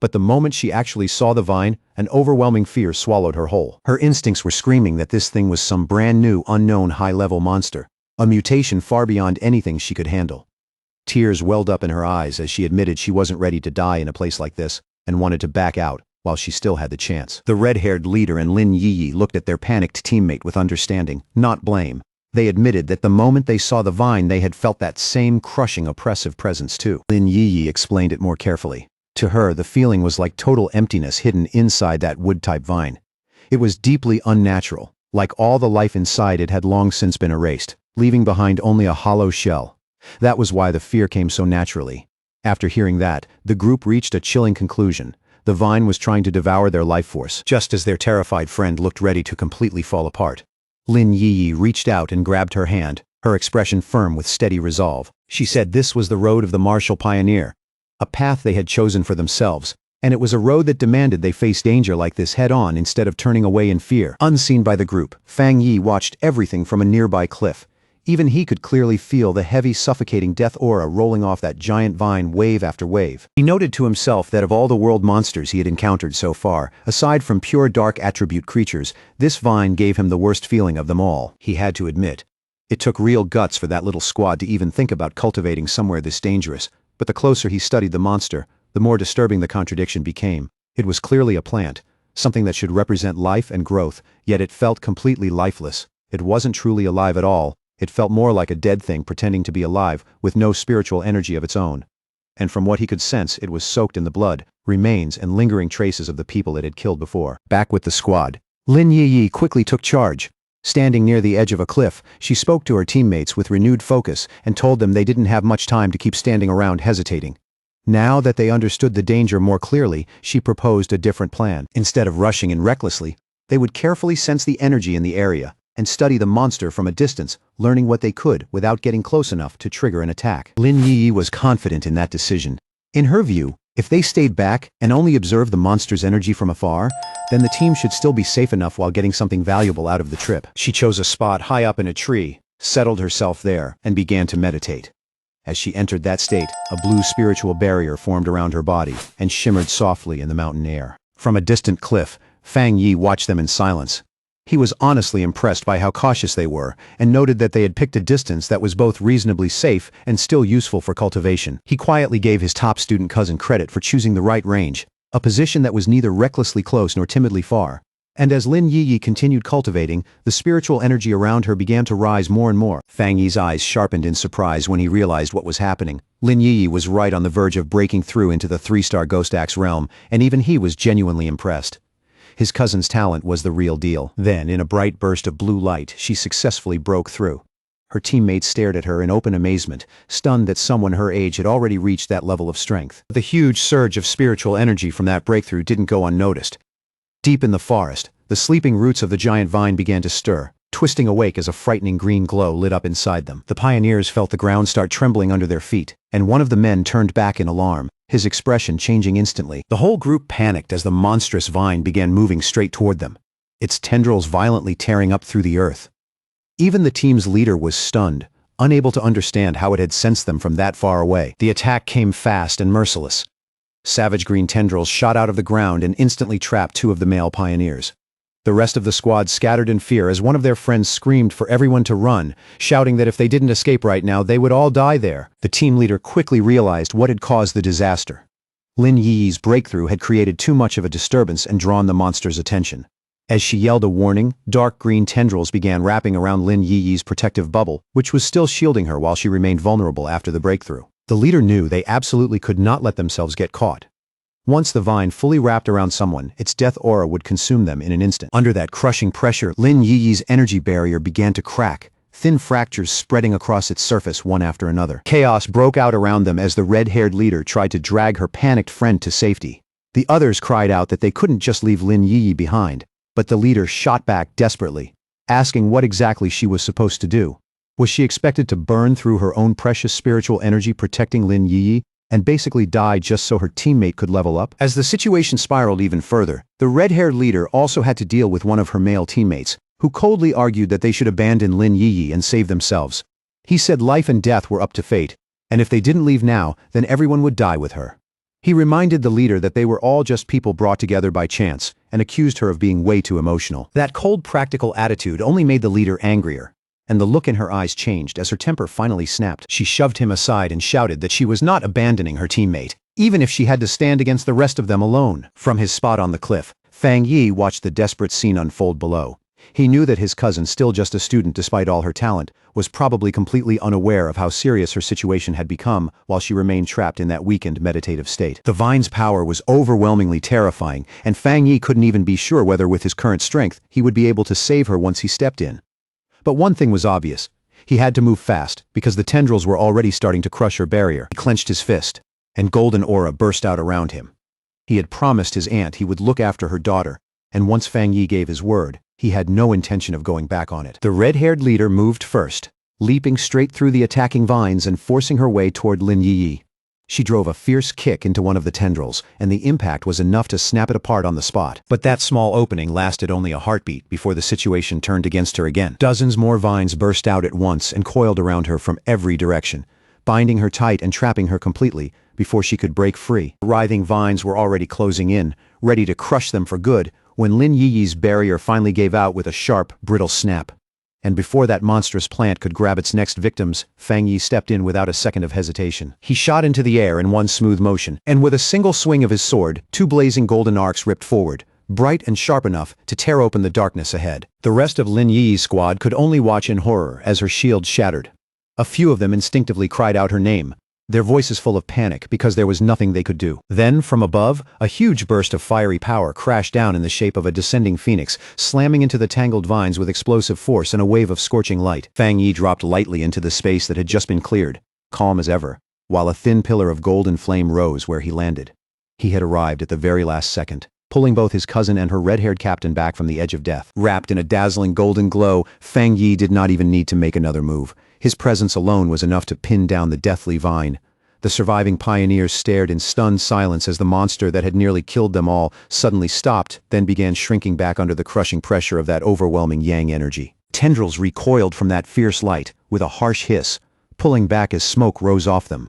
But the moment she actually saw the vine, an overwhelming fear swallowed her whole. Her instincts were screaming that this thing was some brand new, unknown high-level monster, a mutation far beyond anything she could handle. Tears welled up in her eyes as she admitted she wasn't ready to die in a place like this and wanted to back out while she still had the chance. The red-haired leader and Lin Yiyi looked at their panicked teammate with understanding, not blame. They admitted that the moment they saw the vine they had felt that same crushing oppressive presence too. Lin Yiyi explained it more carefully. To her, the feeling was like total emptiness hidden inside that wood-type vine. It was deeply unnatural. Like all the life inside, it had long since been erased, leaving behind only a hollow shell. That was why the fear came so naturally. After hearing that, the group reached a chilling conclusion. The vine was trying to devour their life force, just as their terrified friend looked ready to completely fall apart. Lin Yi reached out and grabbed her hand, her expression firm with steady resolve. She said this was the road of the martial pioneer, a path they had chosen for themselves, and it was a road that demanded they face danger like this head-on instead of turning away in fear. Unseen by the group, Fang Yi watched everything from a nearby cliff. Even he could clearly feel the heavy, suffocating death aura rolling off that giant vine wave after wave. He noted to himself that of all the world monsters he had encountered so far, aside from pure dark attribute creatures, this vine gave him the worst feeling of them all, he had to admit. It took real guts for that little squad to even think about cultivating somewhere this dangerous, but the closer he studied the monster, the more disturbing the contradiction became. It was clearly a plant, something that should represent life and growth, yet it felt completely lifeless. It wasn't truly alive at all. It felt more like a dead thing pretending to be alive, with no spiritual energy of its own. And from what he could sense, it was soaked in the blood, remains and lingering traces of the people it had killed before. Back with the squad, Lin Yi quickly took charge. Standing near the edge of a cliff, she spoke to her teammates with renewed focus and told them they didn't have much time to keep standing around hesitating. Now that they understood the danger more clearly, she proposed a different plan. Instead of rushing in recklessly, they would carefully sense the energy in the area and study the monster from a distance, learning what they could without getting close enough to trigger an attack. Lin Yi was confident in that decision. In her view, if they stayed back and only observed the monster's energy from afar, then the team should still be safe enough while getting something valuable out of the trip. She chose a spot high up in a tree, settled herself there, and began to meditate. As she entered that state, a blue spiritual barrier formed around her body and shimmered softly in the mountain air. From a distant cliff, Fang Yi watched them in silence. He was honestly impressed by how cautious they were, and noted that they had picked a distance that was both reasonably safe and still useful for cultivation. He quietly gave his top student cousin credit for choosing the right range, a position that was neither recklessly close nor timidly far. And as Lin Yi continued cultivating, the spiritual energy around her began to rise more and more. Fang Yi's eyes sharpened in surprise when he realized what was happening. Lin Yi was right on the verge of breaking through into the 3-star Ghost Axe realm, and even he was genuinely impressed. His cousin's talent was the real deal. Then, in a bright burst of blue light, she successfully broke through. Her teammates stared at her in open amazement, stunned that someone her age had already reached that level of strength. The huge surge of spiritual energy from that breakthrough didn't go unnoticed. Deep in the forest, the sleeping roots of the giant vine began to stir, twisting awake as a frightening green glow lit up inside them. The pioneers felt the ground start trembling under their feet, and one of the men turned back in alarm, his expression changing instantly. The whole group panicked as the monstrous vine began moving straight toward them, its tendrils violently tearing up through the earth. Even the team's leader was stunned, unable to understand how it had sensed them from that far away. The attack came fast and merciless. Savage green tendrils shot out of the ground and instantly trapped 2 of the male pioneers. The rest of the squad scattered in fear as one of their friends screamed for everyone to run, shouting that if they didn't escape right now, they would all die there. The team leader quickly realized what had caused the disaster. Lin Yi's breakthrough had created too much of a disturbance and drawn the monster's attention. As she yelled a warning, dark green tendrils began wrapping around Lin Yi's protective bubble, which was still shielding her while she remained vulnerable after the breakthrough. The leader knew they absolutely could not let themselves get caught. Once the vine fully wrapped around someone, its death aura would consume them in an instant. Under that crushing pressure, Lin Yi's energy barrier began to crack, thin fractures spreading across its surface one after another. Chaos broke out around them as the red-haired leader tried to drag her panicked friend to safety. The others cried out that they couldn't just leave Lin Yi behind, but the leader shot back desperately, asking what exactly she was supposed to do. Was she expected to burn through her own precious spiritual energy protecting Lin Yi, and basically die just so her teammate could level up? As the situation spiraled even further, the red-haired leader also had to deal with one of her male teammates, who coldly argued that they should abandon Lin Yi and save themselves. He said life and death were up to fate, and if they didn't leave now, then everyone would die with her. He reminded the leader that they were all just people brought together by chance, and accused her of being way too emotional. That cold, practical attitude only made the leader angrier, and the look in her eyes changed as her temper finally snapped. She shoved him aside and shouted that she was not abandoning her teammate, even if she had to stand against the rest of them alone. From his spot on the cliff, Fang Yi watched the desperate scene unfold below. He knew that his cousin, still just a student despite all her talent, was probably completely unaware of how serious her situation had become while she remained trapped in that weakened meditative state. The vine's power was overwhelmingly terrifying, and Fang Yi couldn't even be sure whether with his current strength he would be able to save her once he stepped in. But one thing was obvious. He had to move fast, because the tendrils were already starting to crush her barrier. He clenched his fist, and golden aura burst out around him. He had promised his aunt he would look after her daughter, and once Fang Yi gave his word, he had no intention of going back on it. The red-haired leader moved first, leaping straight through the attacking vines and forcing her way toward Lin Yi. She drove a fierce kick into one of the tendrils, and the impact was enough to snap it apart on the spot. But that small opening lasted only a heartbeat before the situation turned against her again. Dozens more vines burst out at once and coiled around her from every direction, binding her tight and trapping her completely before she could break free. The writhing vines were already closing in, ready to crush them for good, when Lin Yi's barrier finally gave out with a sharp, brittle snap. And before that monstrous plant could grab its next victims, Fang Yi stepped in without a second of hesitation. He shot into the air in one smooth motion, and with a single swing of his sword, two blazing golden arcs ripped forward, bright and sharp enough to tear open the darkness ahead. The rest of Lin Yi's squad could only watch in horror as her shield shattered. A few of them instinctively cried out her name, their voices full of panic because there was nothing they could do. Then, from above, a huge burst of fiery power crashed down in the shape of a descending phoenix, slamming into the tangled vines with explosive force and a wave of scorching light. Fang Yi dropped lightly into the space that had just been cleared, calm as ever, while a thin pillar of golden flame rose where he landed. He had arrived at the very last second, pulling both his cousin and her red-haired captain back from the edge of death. Wrapped in a dazzling golden glow, Fang Yi did not even need to make another move. His presence alone was enough to pin down the deathly vine. The surviving pioneers stared in stunned silence as the monster that had nearly killed them all suddenly stopped, then began shrinking back under the crushing pressure of that overwhelming yang energy. Tendrils recoiled from that fierce light, with a harsh hiss, pulling back as smoke rose off them.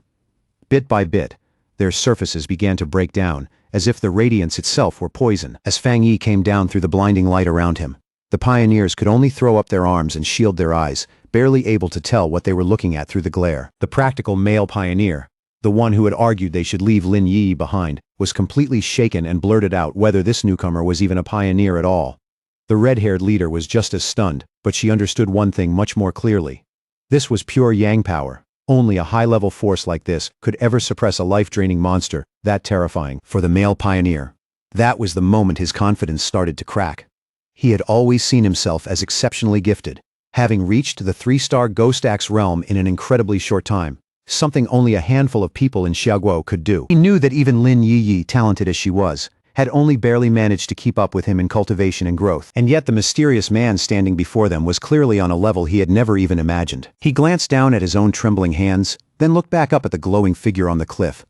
Bit by bit, their surfaces began to break down, as if the radiance itself were poison. As Fang Yi came down through the blinding light around him, the pioneers could only throw up their arms and shield their eyes, barely able to tell what they were looking at through the glare. The practical male pioneer, the one who had argued they should leave Lin Yi behind, was completely shaken and blurted out whether this newcomer was even a pioneer at all. The red-haired leader was just as stunned, but she understood one thing much more clearly. This was pure yang power. Only a high-level force like this could ever suppress a life-draining monster that terrifying. For the male pioneer, that was the moment his confidence started to crack. He had always seen himself as exceptionally gifted, having reached the 3-star Ghost Axe realm in an incredibly short time. Something only a handful of people in Xiaoguo could do. He knew that even Lin Yi, talented as she was, had only barely managed to keep up with him in cultivation and growth. And yet the mysterious man standing before them was clearly on a level he had never even imagined. He glanced down at his own trembling hands, then looked back up at the glowing figure on the cliff.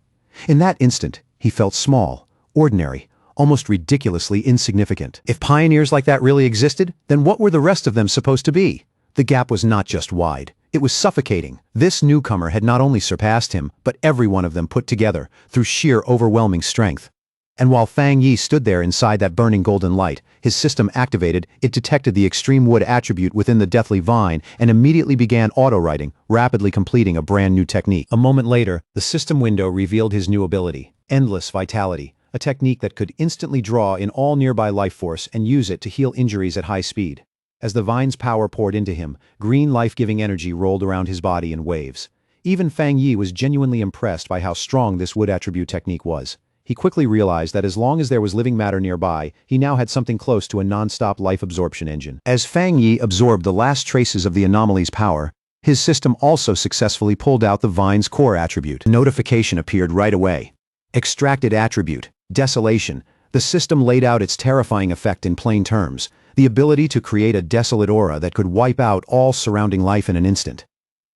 In that instant, he felt small, ordinary, almost ridiculously insignificant. If pioneers like that really existed, then what were the rest of them supposed to be? The gap was not just wide. It was suffocating. This newcomer had not only surpassed him, but every one of them put together, through sheer overwhelming strength. And while Fang Yi stood there inside that burning golden light, his system activated, it detected the extreme wood attribute within the deathly vine and immediately began auto-writing, rapidly completing a brand new technique. A moment later, the system window revealed his new ability, Endless Vitality, a technique that could instantly draw in all nearby life force and use it to heal injuries at high speed. As the vine's power poured into him, green life-giving energy rolled around his body in waves. Even Fang Yi was genuinely impressed by how strong this wood attribute technique was. He quickly realized that as long as there was living matter nearby, he now had something close to a non-stop life absorption engine. As Fang Yi absorbed the last traces of the anomaly's power, his system also successfully pulled out the vine's core attribute. A notification appeared right away. Extracted attribute, Desolation. The system laid out its terrifying effect in plain terms. The ability to create a desolate aura that could wipe out all surrounding life in an instant.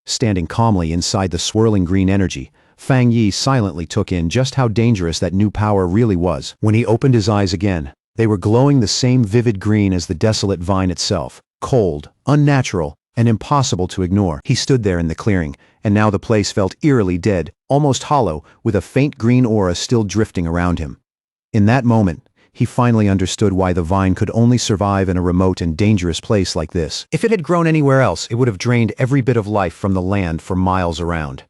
Standing calmly inside the swirling green energy, Fang Yi silently took in just how dangerous that new power really was. When he opened his eyes again, they were glowing the same vivid green as the desolate vine itself, cold, unnatural, and impossible to ignore. He stood there in the clearing, and now the place felt eerily dead, almost hollow, with a faint green aura still drifting around him. In that moment, he finally understood why the vine could only survive in a remote and dangerous place like this. If it had grown anywhere else, it would have drained every bit of life from the land for miles around.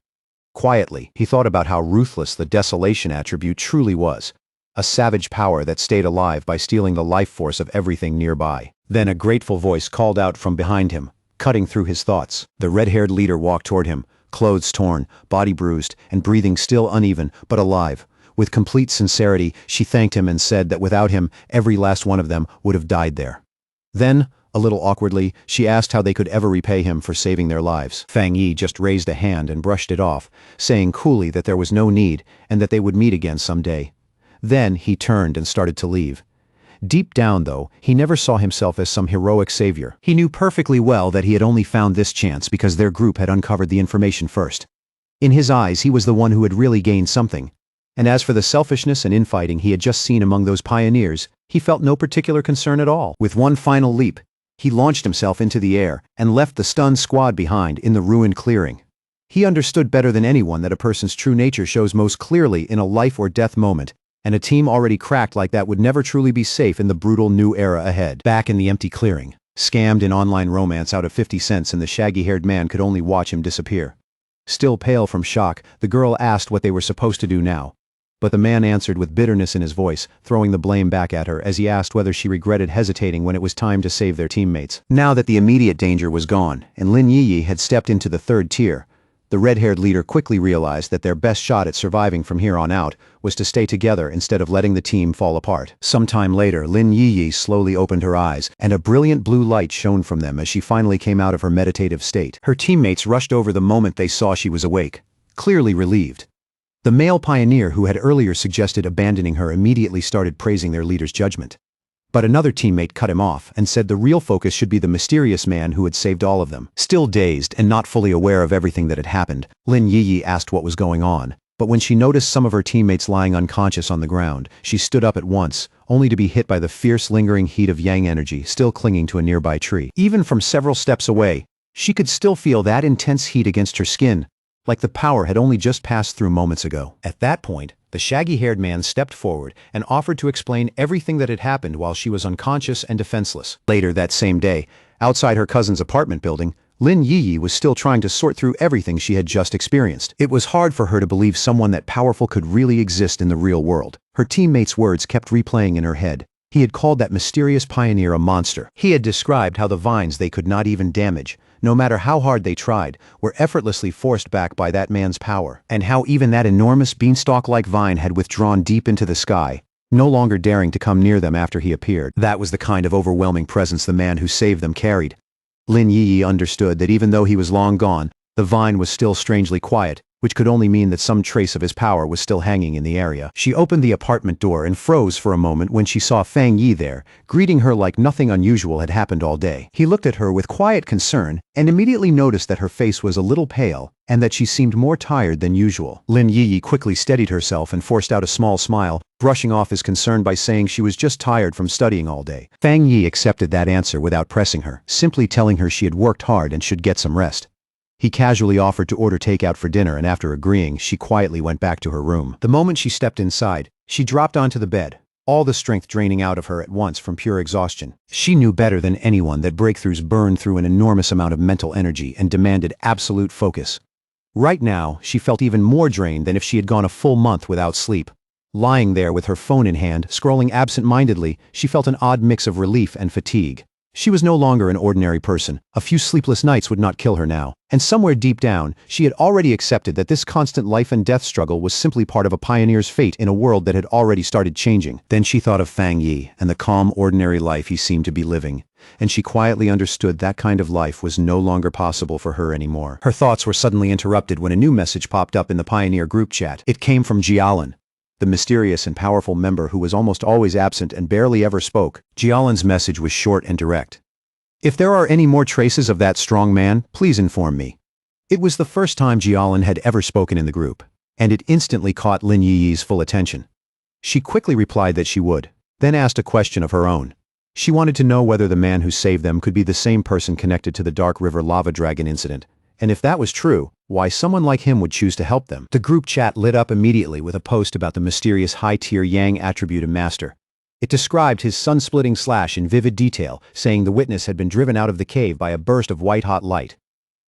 Quietly, he thought about how ruthless the desolation attribute truly was, a savage power that stayed alive by stealing the life force of everything nearby. Then a grateful voice called out from behind him, cutting through his thoughts. The red-haired leader walked toward him, clothes torn, body bruised, and breathing still uneven, but alive. With complete sincerity, she thanked him and said that without him, every last one of them would have died there. Then, a little awkwardly, she asked how they could ever repay him for saving their lives. Fang Yi just raised a hand and brushed it off, saying coolly that there was no need and that they would meet again someday. Then he turned and started to leave. Deep down, though, he never saw himself as some heroic savior. He knew perfectly well that he had only found this chance because their group had uncovered the information first. In his eyes, he was the one who had really gained something. And as for the selfishness and infighting he had just seen among those pioneers, he felt no particular concern at all. With one final leap, he launched himself into the air and left the stunned squad behind in the ruined clearing. He understood better than anyone that a person's true nature shows most clearly in a life-or-death moment, and a team already cracked like that would never truly be safe in the brutal new era ahead. Back in the empty clearing, scammed in online romance out of 50 cents, and the shaggy-haired man could only watch him disappear. Still pale from shock, the girl asked what they were supposed to do now. But the man answered with bitterness in his voice, throwing the blame back at her as he asked whether she regretted hesitating when it was time to save their teammates. Now that the immediate danger was gone, and Lin Yiyi had stepped into the third tier, the red-haired leader quickly realized that their best shot at surviving from here on out was to stay together instead of letting the team fall apart. Sometime later, Lin Yiyi slowly opened her eyes, and a brilliant blue light shone from them as she finally came out of her meditative state. Her teammates rushed over the moment they saw she was awake, clearly relieved. The male pioneer who had earlier suggested abandoning her immediately started praising their leader's judgment. But another teammate cut him off and said the real focus should be the mysterious man who had saved all of them. Still dazed and not fully aware of everything that had happened, Lin Yiyi asked what was going on. But when she noticed some of her teammates lying unconscious on the ground, she stood up at once, only to be hit by the fierce lingering heat of yang energy still clinging to a nearby tree. Even from several steps away, she could still feel that intense heat against her skin, like the power had only just passed through moments ago. At that point, the shaggy-haired man stepped forward and offered to explain everything that had happened while she was unconscious and defenseless. Later that same day, outside her cousin's apartment building, Lin Yiyi was still trying to sort through everything she had just experienced. It was hard for her to believe someone that powerful could really exist in the real world. Her teammates' words kept replaying in her head. He had called that mysterious pioneer a monster. He had described how the vines they could not even damage, no matter how hard they tried, were effortlessly forced back by that man's power, and how even that enormous beanstalk-like vine had withdrawn deep into the sky, no longer daring to come near them after he appeared. That was the kind of overwhelming presence the man who saved them carried. Lin Yiyi understood that even though he was long gone, the vine was still strangely quiet, which could only mean that some trace of his power was still hanging in the area. She opened the apartment door and froze for a moment when she saw Fang Yi there, greeting her like nothing unusual had happened all day. He looked at her with quiet concern and immediately noticed that her face was a little pale and that she seemed more tired than usual. Lin Yiyi quickly steadied herself and forced out a small smile, brushing off his concern by saying she was just tired from studying all day. Fang Yi accepted that answer without pressing her, simply telling her she had worked hard and should get some rest. He casually offered to order takeout for dinner, and after agreeing, she quietly went back to her room. The moment she stepped inside, she dropped onto the bed, all the strength draining out of her at once from pure exhaustion. She knew better than anyone that breakthroughs burn through an enormous amount of mental energy and demanded absolute focus. Right now, she felt even more drained than if she had gone a full month without sleep. Lying there with her phone in hand, scrolling absent-mindedly, she felt an odd mix of relief and fatigue. She was no longer an ordinary person. A few sleepless nights would not kill her now. And somewhere deep down, she had already accepted that this constant life and death struggle was simply part of a pioneer's fate in a world that had already started changing. Then she thought of Fang Yi and the calm, ordinary life he seemed to be living. And she quietly understood that kind of life was no longer possible for her anymore. Her thoughts were suddenly interrupted when a new message popped up in the Pioneer group chat. It came from Jialan, the mysterious and powerful member who was almost always absent and barely ever spoke. Jialan's message was short and direct. If there are any more traces of that strong man, please inform me. It was the first time Jialan had ever spoken in the group, and it instantly caught Lin Yiyi's full attention. She quickly replied that she would, then asked a question of her own. She wanted to know whether the man who saved them could be the same person connected to the Dark River Lava Dragon incident, and if that was true, why someone like him would choose to help them. The group chat lit up immediately with a post about the mysterious high-tier Yang attribute master. It described his sun-splitting slash in vivid detail, saying the witness had been driven out of the cave by a burst of white-hot light.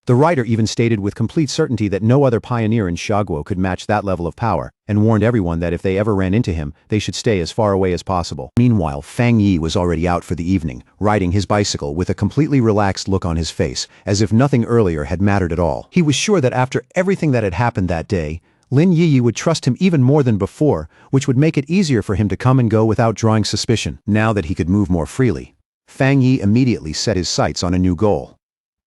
The writer even stated with complete certainty that no other pioneer in Xiaoguo could match that level of power, and warned everyone that if they ever ran into him, they should stay as far away as possible. Meanwhile, Fang Yi was already out for the evening, riding his bicycle with a completely relaxed look on his face, as if nothing earlier had mattered at all. He was sure that after everything that had happened that day, Lin Yi would trust him even more than before, which would make it easier for him to come and go without drawing suspicion. Now that he could move more freely, Fang Yi immediately set his sights on a new goal.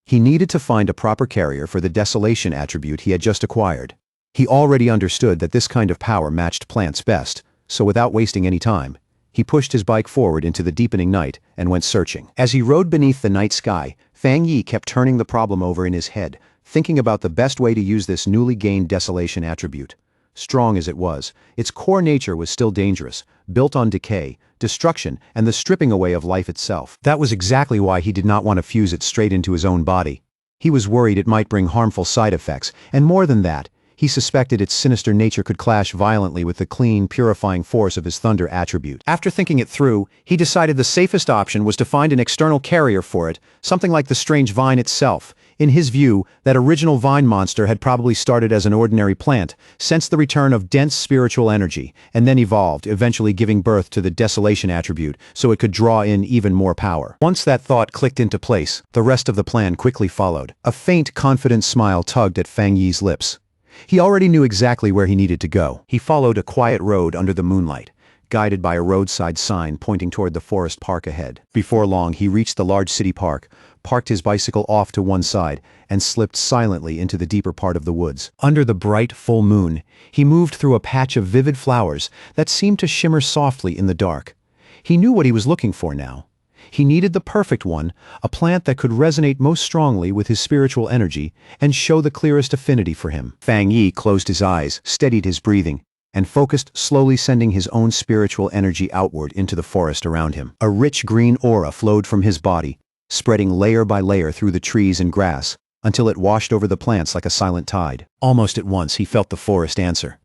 He needed to find a proper carrier for the desolation attribute he had just acquired. He already understood that this kind of power matched plants best, so without wasting any time, he pushed his bike forward into the deepening night and went searching. As he rode beneath the night sky, Fang Yi kept turning the problem over in his head, thinking about the best way to use this newly gained desolation attribute. Strong as it was, its core nature was still dangerous, built on decay, destruction, and the stripping away of life itself. That was exactly why he did not want to fuse it straight into his own body. He was worried it might bring harmful side effects, and more than that, he suspected its sinister nature could clash violently with the clean, purifying force of his thunder attribute. After thinking it through, he decided the safest option was to find an external carrier for it, something like the strange vine itself. In his view, that original vine monster had probably started as an ordinary plant, sensed the return of dense spiritual energy, and then evolved, eventually giving birth to the desolation attribute so it could draw in even more power. Once that thought clicked into place, the rest of the plan quickly followed. A faint, confident smile tugged at Fang Yi's lips. He already knew exactly where he needed to go. He followed a quiet road under the moonlight, guided by a roadside sign pointing toward the forest park ahead. Before long, he reached the large city park, parked his bicycle off to one side, and slipped silently into the deeper part of the woods. Under the bright, full moon, he moved through a patch of vivid flowers that seemed to shimmer softly in the dark. He knew what he was looking for now. He needed the perfect one, a plant that could resonate most strongly with his spiritual energy and show the clearest affinity for him. Fang Yi closed his eyes, steadied his breathing, and focused, slowly sending his own spiritual energy outward into the forest around him. A rich green aura flowed from his body, spreading layer by layer through the trees and grass, until it washed over the plants like a silent tide. Almost at once he felt the forest answer.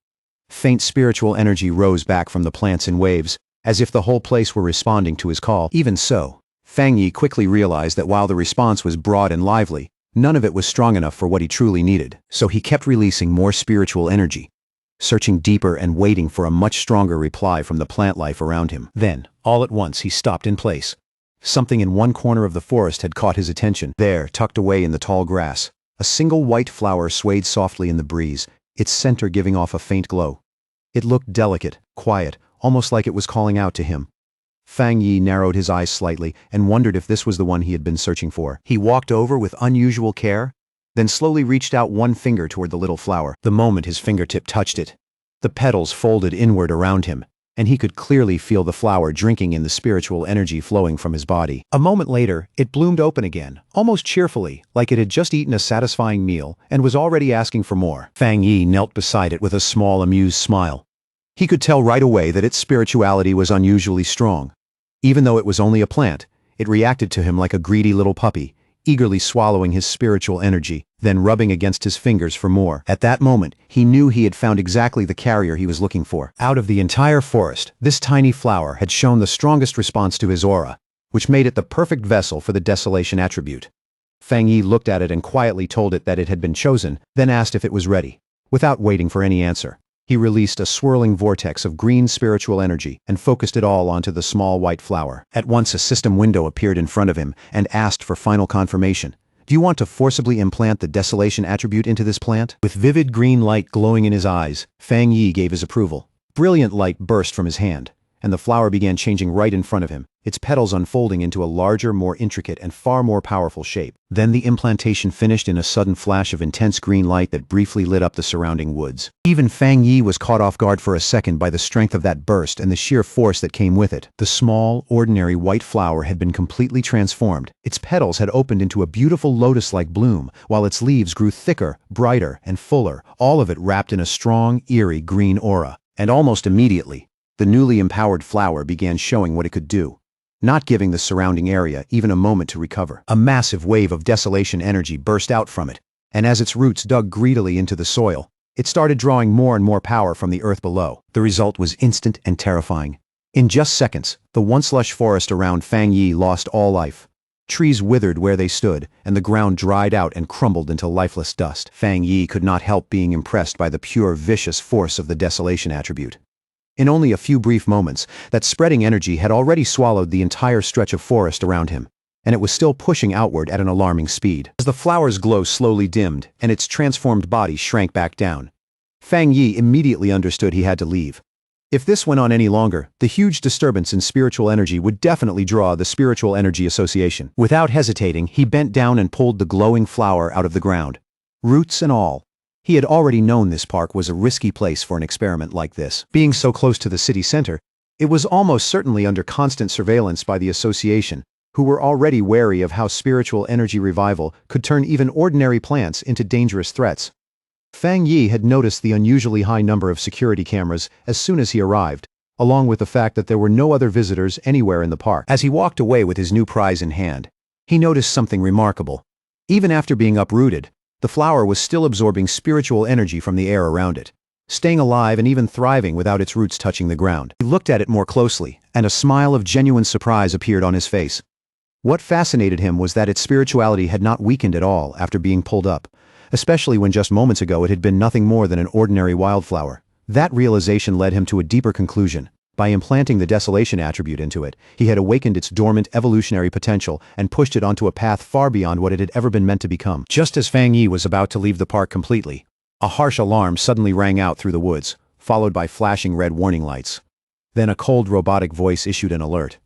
Faint spiritual energy rose back from the plants in waves, as if the whole place were responding to his call. Even so, Fang Yi quickly realized that while the response was broad and lively, none of it was strong enough for what he truly needed. So he kept releasing more spiritual energy, searching deeper and waiting for a much stronger reply from the plant life around him. Then, all at once, he stopped in place. Something in one corner of the forest had caught his attention. There, tucked away in the tall grass, a single white flower swayed softly in the breeze, its center giving off a faint glow. It looked delicate, quiet, almost like it was calling out to him. Fang Yi narrowed his eyes slightly and wondered if this was the one he had been searching for. He walked over with unusual care, then slowly reached out one finger toward the little flower. The moment his fingertip touched it, the petals folded inward around him, and he could clearly feel the flower drinking in the spiritual energy flowing from his body. A moment later, it bloomed open again, almost cheerfully, like it had just eaten a satisfying meal and was already asking for more. Fang Yi knelt beside it with a small, amused smile. He could tell right away that its spirituality was unusually strong. Even though it was only a plant, it reacted to him like a greedy little puppy, eagerly swallowing his spiritual energy, then rubbing against his fingers for more. At that moment, he knew he had found exactly the carrier he was looking for. Out of the entire forest, this tiny flower had shown the strongest response to his aura, which made it the perfect vessel for the desolation attribute. Fang Yi looked at it and quietly told it that it had been chosen, then asked if it was ready. Without waiting for any answer, he released a swirling vortex of green spiritual energy and focused it all onto the small white flower. At once a system window appeared in front of him and asked for final confirmation. Do you want to forcibly implant the desolation attribute into this plant? With vivid green light glowing in his eyes, Fang Yi gave his approval. Brilliant light burst from his hand, and the flower began changing right in front of him, its petals unfolding into a larger, more intricate, and far more powerful shape. Then the implantation finished in a sudden flash of intense green light that briefly lit up the surrounding woods. Even Fang Yi was caught off guard for a second by the strength of that burst and the sheer force that came with it. The small, ordinary white flower had been completely transformed. Its petals had opened into a beautiful lotus-like bloom, while its leaves grew thicker, brighter, and fuller, all of it wrapped in a strong, eerie green aura. And almost immediately, the newly empowered flower began showing what it could do, not giving the surrounding area even a moment to recover. A massive wave of desolation energy burst out from it, and as its roots dug greedily into the soil, it started drawing more and more power from the earth below. The result was instant and terrifying. In just seconds, the once lush forest around Fang Yi lost all life. Trees withered where they stood, and the ground dried out and crumbled into lifeless dust. Fang Yi could not help being impressed by the pure, vicious force of the desolation attribute. In only a few brief moments, that spreading energy had already swallowed the entire stretch of forest around him, and it was still pushing outward at an alarming speed. As the flower's glow slowly dimmed, and its transformed body shrank back down, Fang Yi immediately understood he had to leave. If this went on any longer, the huge disturbance in spiritual energy would definitely draw the Spiritual Energy Association. Without hesitating, he bent down and pulled the glowing flower out of the ground, roots and all. He had already known this park was a risky place for an experiment like this. Being so close to the city center, it was almost certainly under constant surveillance by the association, who were already wary of how spiritual energy revival could turn even ordinary plants into dangerous threats. Fang Yi had noticed the unusually high number of security cameras as soon as he arrived, along with the fact that there were no other visitors anywhere in the park. As he walked away with his new prize in hand, he noticed something remarkable. Even after being uprooted, the flower was still absorbing spiritual energy from the air around it, staying alive and even thriving without its roots touching the ground. He looked at it more closely, and a smile of genuine surprise appeared on his face. What fascinated him was that its spirituality had not weakened at all after being pulled up, especially when just moments ago it had been nothing more than an ordinary wildflower. That realization led him to a deeper conclusion. By implanting the desolation attribute into it, he had awakened its dormant evolutionary potential and pushed it onto a path far beyond what it had ever been meant to become. Just as Fang Yi was about to leave the park completely, a harsh alarm suddenly rang out through the woods, followed by flashing red warning lights. Then a cold robotic voice issued an alert.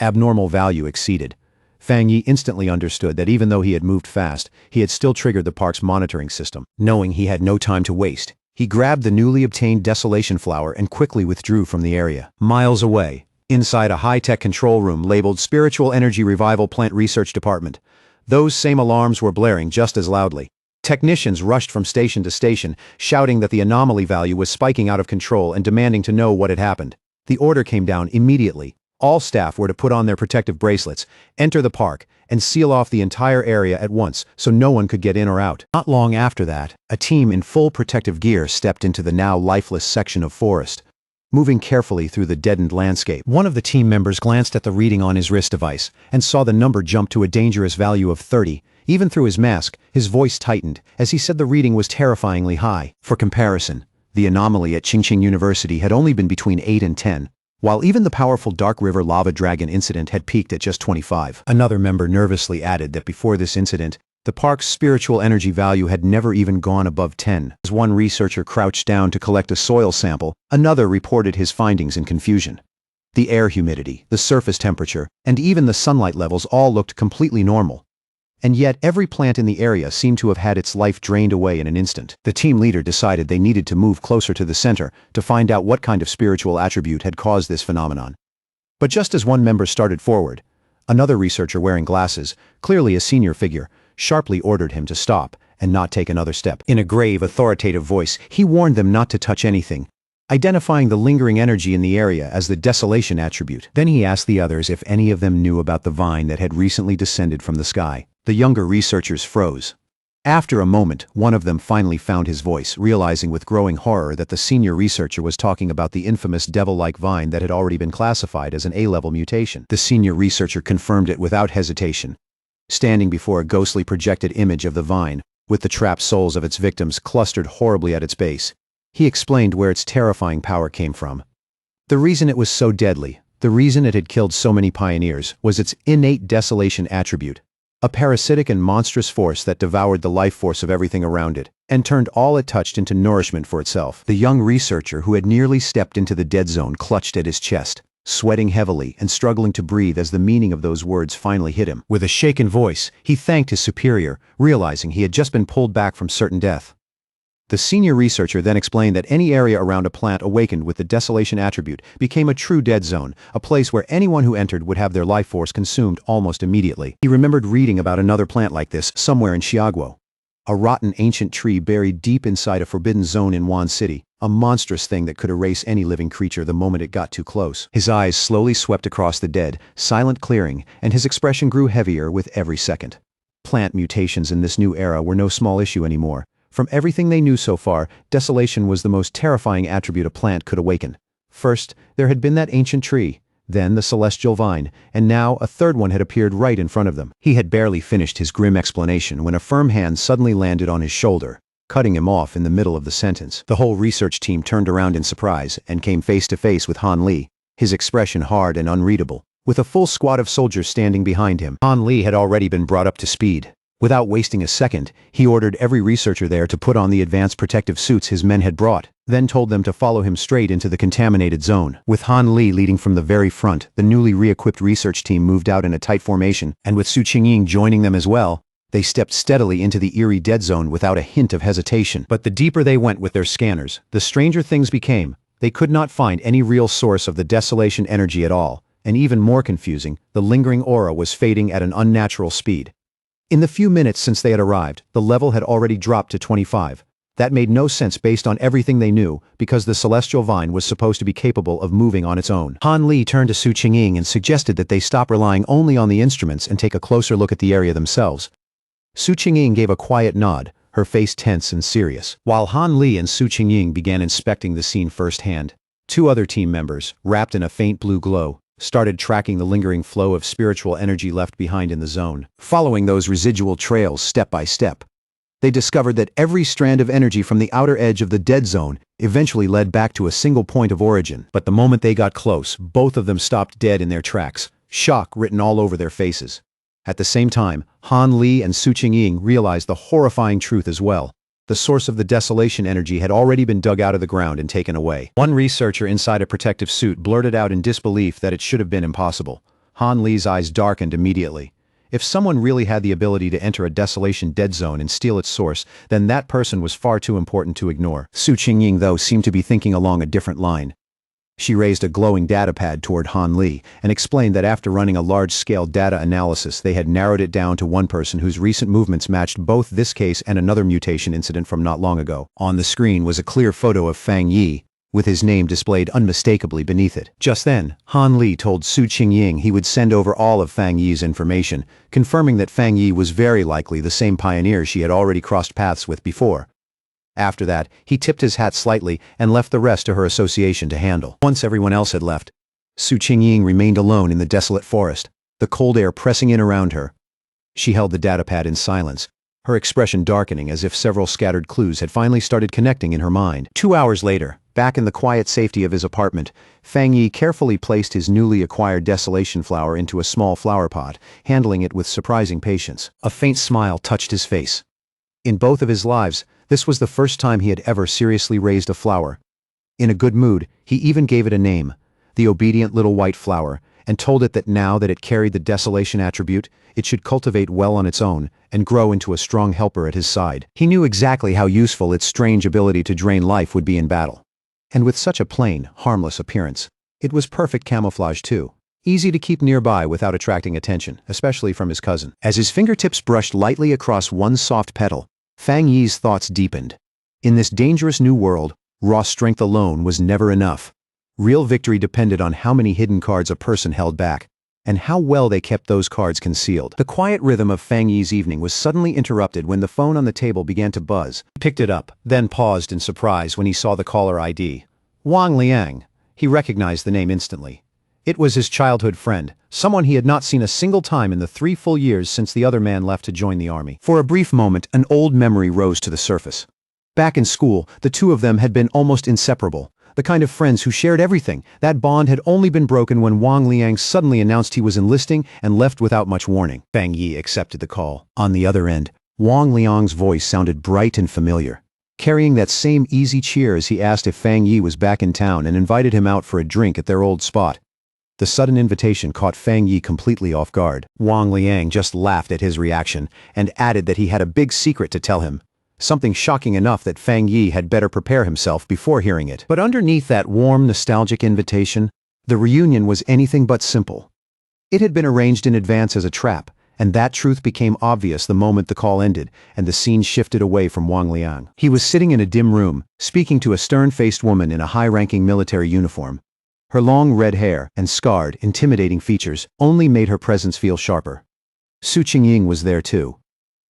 Abnormal value exceeded. Fang Yi instantly understood that even though he had moved fast, he had still triggered the park's monitoring system. Knowing he had no time to waste, he grabbed the newly obtained desolation flower and quickly withdrew from the area. Miles away, inside a high-tech control room labeled Spiritual Energy Revival Plant Research Department, those same alarms were blaring just as loudly. Technicians rushed from station to station, shouting that the anomaly value was spiking out of control and demanding to know what had happened. The order came down immediately. All staff were to put on their protective bracelets, enter the park, and seal off the entire area at once so no one could get in or out. Not long after that, a team in full protective gear stepped into the now lifeless section of forest, moving carefully through the deadened landscape. One of the team members glanced at the reading on his wrist device and saw the number jump to a dangerous value of 30. Even through his mask, his voice tightened as he said the reading was terrifyingly high. For comparison, the anomaly at Qingqing University had only been between 8 and 10. While even the powerful Dark River Lava Dragon incident had peaked at just 25. Another member nervously added that before this incident, the park's spiritual energy value had never even gone above 10. As one researcher crouched down to collect a soil sample, another reported his findings in confusion. The air humidity, the surface temperature, and even the sunlight levels all looked completely normal. And yet every plant in the area seemed to have had its life drained away in an instant. The team leader decided they needed to move closer to the center to find out what kind of spiritual attribute had caused this phenomenon. But just as one member started forward, another researcher wearing glasses, clearly a senior figure, sharply ordered him to stop and not take another step. In a grave, authoritative voice, he warned them not to touch anything, identifying the lingering energy in the area as the desolation attribute. Then he asked the others if any of them knew about the vine that had recently descended from the sky. The younger researchers froze. After a moment, one of them finally found his voice, realizing with growing horror that the senior researcher was talking about the infamous devil-like vine that had already been classified as an A-level mutation. The senior researcher confirmed it without hesitation, standing before a ghostly projected image of the vine, with the trapped souls of its victims clustered horribly at its base. He explained where its terrifying power came from. The reason it was so deadly, the reason it had killed so many pioneers, was its innate desolation attribute. A parasitic and monstrous force that devoured the life force of everything around it, and turned all it touched into nourishment for itself. The young researcher who had nearly stepped into the dead zone clutched at his chest, sweating heavily and struggling to breathe as the meaning of those words finally hit him. With a shaken voice, he thanked his superior, realizing he had just been pulled back from certain death. The senior researcher then explained that any area around a plant awakened with the desolation attribute became a true dead zone, a place where anyone who entered would have their life force consumed almost immediately. He remembered reading about another plant like this somewhere in Xiaguo. A rotten ancient tree buried deep inside a forbidden zone in Wan City, a monstrous thing that could erase any living creature the moment it got too close. His eyes slowly swept across the dead, silent clearing, and his expression grew heavier with every second. Plant mutations in this new era were no small issue anymore. From everything they knew so far, desolation was the most terrifying attribute a plant could awaken. First, there had been that ancient tree. then the celestial vine, and now a third one had appeared right in front of them. He had barely finished his grim explanation when a firm hand suddenly landed on his shoulder, cutting him off in the middle of the sentence. The whole research team turned around in surprise and came face to face with Han Li, his expression hard and unreadable, with a full squad of soldiers standing behind him. Han Li had already been brought up to speed. Without wasting a second, he ordered every researcher there to put on the advanced protective suits his men had brought, then told them to follow him straight into the contaminated zone. With Han Li leading from the very front, the newly re-equipped research team moved out in a tight formation, and with Su Qingying joining them as well, they stepped steadily into the eerie dead zone without a hint of hesitation. But the deeper they went with their scanners, the stranger things became. They could not find any real source of the desolation energy at all, and even more confusing, the lingering aura was fading at an unnatural speed. In the few minutes since they had arrived, the level had already dropped to 25. That made no sense based on everything they knew, because the celestial vine was supposed to be capable of moving on its own. Han Li turned to Su Qingying and suggested that they stop relying only on the instruments and take a closer look at the area themselves. Su Qingying gave a quiet nod, her face tense and serious. While Han Li and Su Qingying began inspecting the scene firsthand, two other team members, wrapped in a faint blue glow, started tracking the lingering flow of spiritual energy left behind in the zone. Following those residual trails step by step, they discovered that every strand of energy from the outer edge of the dead zone eventually led back to a single point of origin. But the moment they got close, both of them stopped dead in their tracks, shock written all over their faces. At the same time, Han Li and Su Qingying realized the horrifying truth as well. The source of the desolation energy had already been dug out of the ground and taken away. One researcher inside a protective suit blurted out in disbelief that it should have been impossible. Han Li's eyes darkened immediately. If someone really had the ability to enter a desolation dead zone and steal its source, then that person was far too important to ignore. Su Qingying, though, seemed to be thinking along a different line. She raised a glowing datapad toward Han Li and explained that after running a large-scale data analysis, they had narrowed it down to one person whose recent movements matched both this case and another mutation incident from not long ago. On the screen was a clear photo of Fang Yi, with his name displayed unmistakably beneath it. Just then, Han Li told Su Qingying he would send over all of Fang Yi's information, confirming that Fang Yi was very likely the same pioneer she had already crossed paths with before. After that, he tipped his hat slightly and left the rest to her association to handle. Once everyone else had left, Su Qingying remained alone in the desolate forest, the cold air pressing in around her. She held the datapad in silence, her expression darkening as if several scattered clues had finally started connecting in her mind. 2 hours later, back in the quiet safety of his apartment, Fang Yi carefully placed his newly acquired desolation flower into a small flower pot, handling it with surprising patience. A faint smile touched his face. In both of his lives, this was the first time he had ever seriously raised a flower. In a good mood, he even gave it a name, the obedient little white flower, and told it that now that it carried the desolation attribute, it should cultivate well on its own and grow into a strong helper at his side. He knew exactly how useful its strange ability to drain life would be in battle. And with such a plain, harmless appearance, it was perfect camouflage too. Easy to keep nearby without attracting attention, especially from his cousin. As his fingertips brushed lightly across one soft petal, Fang Yi's thoughts deepened. In this dangerous new world, raw strength alone was never enough. Real victory depended on how many hidden cards a person held back, and how well they kept those cards concealed. The quiet rhythm of Fang Yi's evening was suddenly interrupted when the phone on the table began to buzz. He picked it up, then paused in surprise when he saw the caller ID. Wang Liang. He recognized the name instantly. It was his childhood friend, someone he had not seen a single time in the 3 full years since the other man left to join the army. For a brief moment, an old memory rose to the surface. Back in school, the two of them had been almost inseparable, the kind of friends who shared everything. That bond had only been broken when Wang Liang suddenly announced he was enlisting and left without much warning. Fang Yi accepted the call. On the other end, Wang Liang's voice sounded bright and familiar, carrying that same easy cheer as he asked if Fang Yi was back in town and invited him out for a drink at their old spot. The sudden invitation caught Fang Yi completely off guard. Wang Liang just laughed at his reaction and added that he had a big secret to tell him. Something shocking enough that Fang Yi had better prepare himself before hearing it. But underneath that warm, nostalgic invitation, the reunion was anything but simple. It had been arranged in advance as a trap, and that truth became obvious the moment the call ended and the scene shifted away from Wang Liang. He was sitting in a dim room, speaking to a stern-faced woman in a high-ranking military uniform. Her long red hair and scarred, intimidating features only made her presence feel sharper. Su Qingying was there too.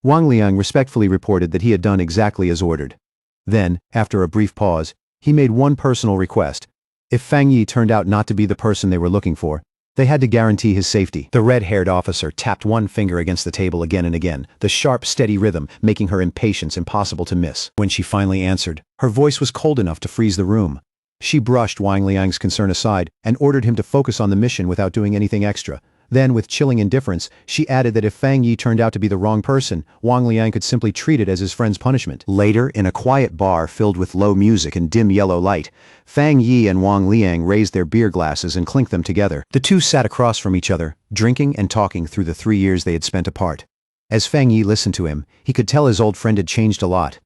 Wang Liang respectfully reported that he had done exactly as ordered. Then, after a brief pause, he made one personal request. If Fang Yi turned out not to be the person they were looking for, They had to guarantee his safety. The red-haired officer tapped one finger against the table again and again, the sharp, steady rhythm making her impatience impossible to miss. When she finally answered, her voice was cold enough to freeze the room. She brushed Wang Liang's concern aside and ordered him to focus on the mission without doing anything extra. Then, with chilling indifference, she added that if Fang Yi turned out to be the wrong person, Wang Liang could simply treat it as his friend's punishment. Later, in a quiet bar filled with low music and dim yellow light, Fang Yi and Wang Liang raised their beer glasses and clinked them together. The two sat across from each other, drinking and talking through the 3 years they had spent apart. As Fang Yi listened to him, he could tell his old friend had changed a lot.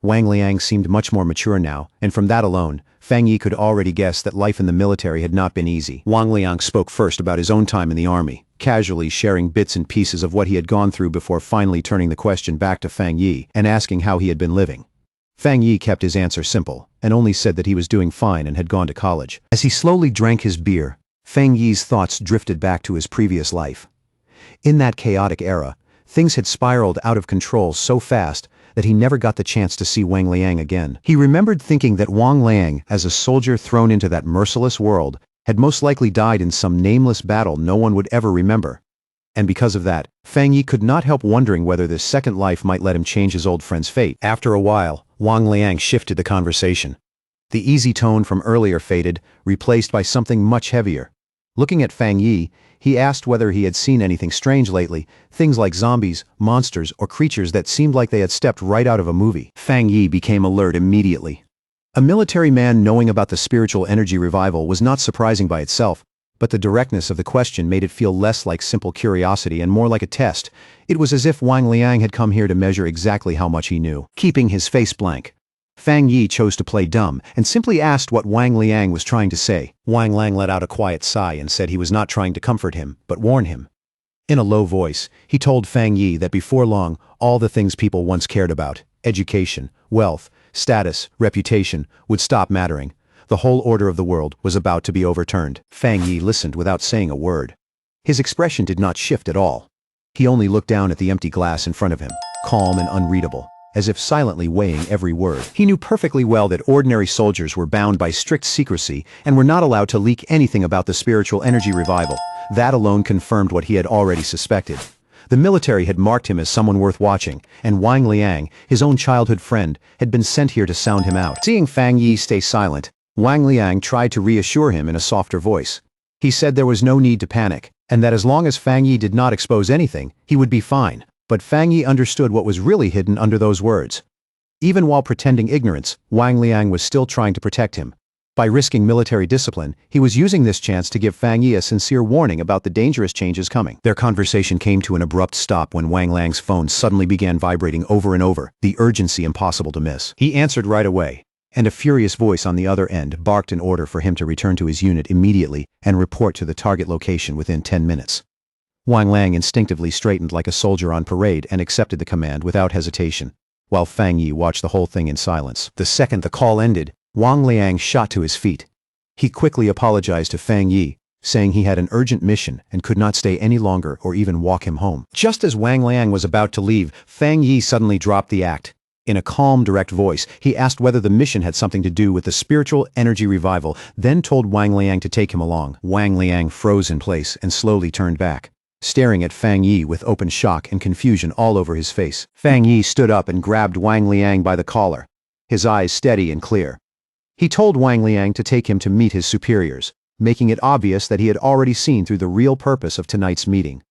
Wang Liang seemed much more mature now, and from that alone, Fang Yi could already guess that life in the military had not been easy. Wang Liang spoke first about his own time in the army, casually sharing bits and pieces of what he had gone through before finally turning the question back to Fang Yi and asking how he had been living. Fang Yi kept his answer simple, and only said that he was doing fine and had gone to college. As he slowly drank his beer, Fang Yi's thoughts drifted back to his previous life. In that chaotic era, things had spiraled out of control so fast that he never got the chance to see Wang Liang again. He remembered thinking that Wang Liang, as a soldier thrown into that merciless world, had most likely died in some nameless battle no one would ever remember. And because of that, Fang Yi could not help wondering whether this second life might let him change his old friend's fate. After a while, Wang Liang shifted the conversation. The easy tone from earlier faded, replaced by something much heavier. Looking at Fang Yi, he asked whether he had seen anything strange lately, things like zombies, monsters, or creatures that seemed like they had stepped right out of a movie. Fang Yi became alert immediately. A military man knowing about the spiritual energy revival was not surprising by itself, but the directness of the question made it feel less like simple curiosity and more like a test. It was as if Wang Liang had come here to measure exactly how much he knew. Keeping his face blank, Fang Yi chose to play dumb and simply asked what Wang Liang was trying to say. Wang Liang let out a quiet sigh and said he was not trying to comfort him, but warn him. In a low voice, he told Fang Yi that before long, all the things people once cared about, education, wealth, status, reputation, would stop mattering. The whole order of the world was about to be overturned. Fang Yi listened without saying a word. His expression did not shift at all. He only looked down at the empty glass in front of him, calm and unreadable, as if silently weighing every word. He knew perfectly well that ordinary soldiers were bound by strict secrecy and were not allowed to leak anything about the spiritual energy revival. That alone confirmed what he had already suspected. The military had marked him as someone worth watching, and Wang Liang, his own childhood friend, had been sent here to sound him out. Seeing Fang Yi stay silent, Wang Liang tried to reassure him in a softer voice. He said there was no need to panic, and that as long as Fang Yi did not expose anything, he would be fine. But Fang Yi understood what was really hidden under those words. Even while pretending ignorance, Wang Liang was still trying to protect him. By risking military discipline, he was using this chance to give Fang Yi a sincere warning about the dangerous changes coming. Their conversation came to an abrupt stop when Wang Liang's phone suddenly began vibrating over and over, the urgency impossible to miss. He answered right away, and a furious voice on the other end barked an order for him to return to his unit immediately and report to the target location within 10 minutes. Wang Liang instinctively straightened like a soldier on parade and accepted the command without hesitation, while Fang Yi watched the whole thing in silence. The second the call ended, Wang Liang shot to his feet. He quickly apologized to Fang Yi, saying he had an urgent mission and could not stay any longer or even walk him home. Just as Wang Liang was about to leave, Fang Yi suddenly dropped the act. In a calm, direct voice, he asked whether the mission had something to do with the spiritual energy revival, then told Wang Liang to take him along. Wang Liang froze in place and slowly turned back, staring at Fang Yi with open shock and confusion all over his face. Fang Yi stood up and grabbed Wang Liang by the collar, his eyes steady and clear. He told Wang Liang to take him to meet his superiors, making it obvious that he had already seen through the real purpose of tonight's meeting.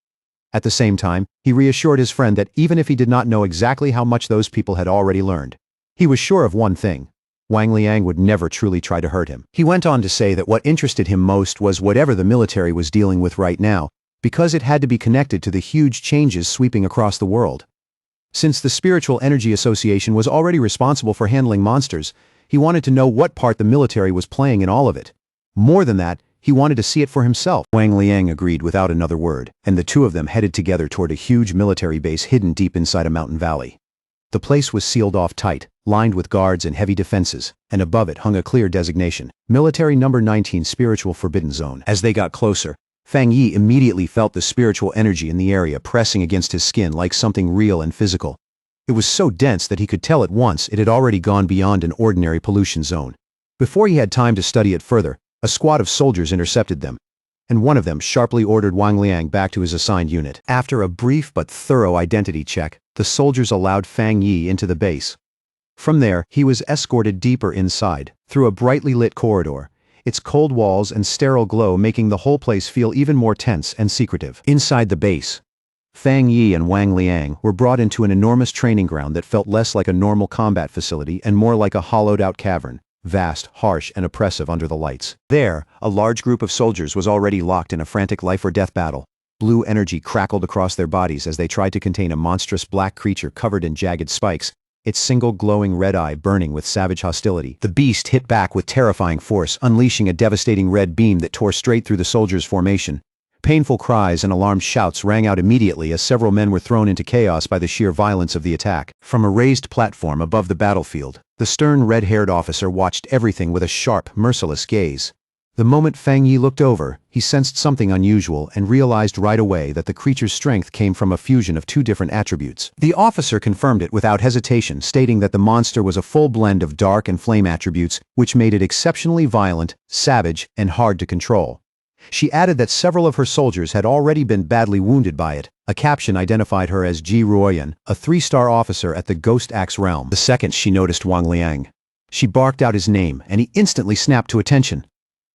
At the same time, he reassured his friend that even if he did not know exactly how much those people had already learned, he was sure of one thing: Wang Liang would never truly try to hurt him. He went on to say that what interested him most was whatever the military was dealing with right now, because it had to be connected to the huge changes sweeping across the world. Since the Spiritual Energy Association was already responsible for handling monsters, he wanted to know what part the military was playing in all of it. More than that, he wanted to see it for himself. Wang Liang agreed without another word, and the two of them headed together toward a huge military base hidden deep inside a mountain valley. The place was sealed off tight, lined with guards and heavy defenses, and above it hung a clear designation: Military Number 19 Spiritual Forbidden Zone. As they got closer, Fang Yi immediately felt the spiritual energy in the area pressing against his skin like something real and physical. It was so dense that he could tell at once it had already gone beyond an ordinary pollution zone. Before he had time to study it further, a squad of soldiers intercepted them. and one of them sharply ordered Wang Liang back to his assigned unit. After a brief but thorough identity check, the soldiers allowed Fang Yi into the base. From there, he was escorted deeper inside, through a brightly lit corridor, its cold walls and sterile glow making the whole place feel even more tense and secretive. Inside the base, Fang Yi and Wang Liang were brought into an enormous training ground that felt less like a normal combat facility and more like a hollowed-out cavern, vast, harsh, and oppressive under the lights. There, a large group of soldiers was already locked in a frantic life-or-death battle. Blue energy crackled across their bodies as they tried to contain a monstrous black creature covered in jagged spikes, its single glowing red eye burning with savage hostility. The beast hit back with terrifying force, unleashing a devastating red beam that tore straight through the soldiers' formation. Painful cries and alarmed shouts rang out immediately as several men were thrown into chaos by the sheer violence of the attack. From a raised platform above the battlefield, the stern red-haired officer watched everything with a sharp, merciless gaze. The moment Fang Yi looked over, he sensed something unusual and realized right away that the creature's strength came from a fusion of two different attributes. The officer confirmed it without hesitation, stating that the monster was a full blend of dark and flame attributes, which made it exceptionally violent, savage, and hard to control. She added that several of her soldiers had already been badly wounded by it. A caption identified her as Ji Ruoyan, a 3-star officer at the Ghost Axe realm. The second she noticed Wang Liang, she barked out his name, and he instantly snapped to attention.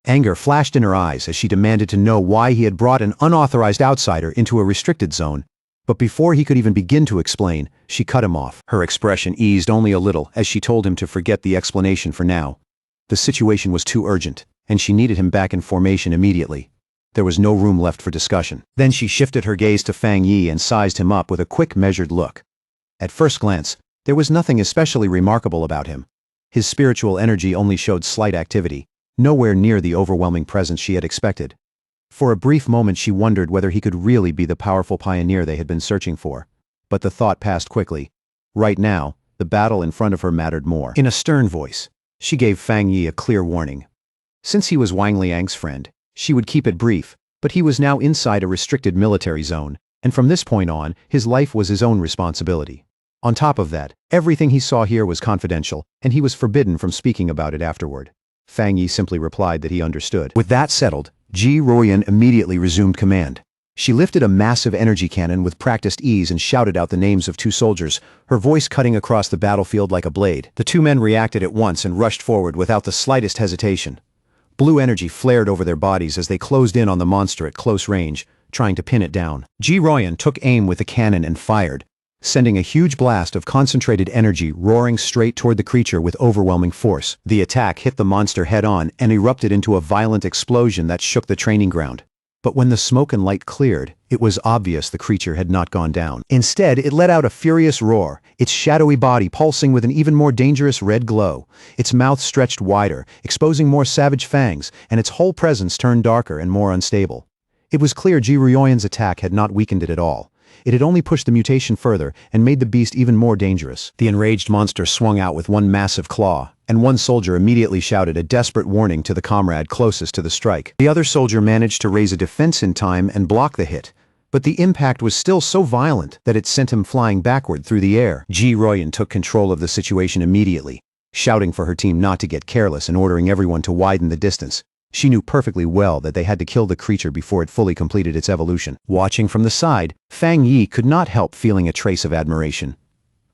Anger flashed in her eyes as she demanded to know why he had brought an unauthorized outsider into a restricted zone. But before he could even begin to explain, she cut him off. Her expression eased only a little as she told him to forget the explanation for now. The situation was too urgent, and she needed him back in formation immediately. There was no room left for discussion. Then she shifted her gaze to Fang Yi and sized him up with a quick, measured look. At first glance, there was nothing especially remarkable about him. His spiritual energy only showed slight activity, nowhere near the overwhelming presence she had expected. For a brief moment she wondered whether he could really be the powerful pioneer they had been searching for. But the thought passed quickly. Right now, the battle in front of her mattered more. In a stern voice, she gave Fang Yi a clear warning. Since he was Wang Liang's friend, she would keep it brief, but he was now inside a restricted military zone, and from this point on, his life was his own responsibility. On top of that, everything he saw here was confidential, and he was forbidden from speaking about it afterward. Fang Yi simply replied that he understood. With that settled, Ji Ruoyan immediately resumed command. She lifted a massive energy cannon with practiced ease and shouted out the names of 2 soldiers, her voice cutting across the battlefield like a blade. The 2 men reacted at once and rushed forward without the slightest hesitation. Blue energy flared over their bodies as they closed in on the monster at close range, trying to pin it down. Ji Ruoyan took aim with the cannon and fired, sending a huge blast of concentrated energy roaring straight toward the creature with overwhelming force. The attack hit the monster head-on and erupted into a violent explosion that shook the training ground. But when the smoke and light cleared, it was obvious the creature had not gone down. Instead, it let out a furious roar, its shadowy body pulsing with an even more dangerous red glow. Its mouth stretched wider, exposing more savage fangs, and its whole presence turned darker and more unstable. It was clear Ji Ruoyan's attack had not weakened it at all. It had only pushed the mutation further and made the beast even more dangerous. The enraged monster swung out with one massive claw, and one soldier immediately shouted a desperate warning to the comrade closest to the strike. The other soldier managed to raise a defense in time and block the hit, but the impact was still so violent that it sent him flying backward through the air. Ji Ruoyan took control of the situation immediately, shouting for her team not to get careless and ordering everyone to widen the distance. She knew perfectly well that they had to kill the creature before it fully completed its evolution. Watching from the side, Fang Yi could not help feeling a trace of admiration.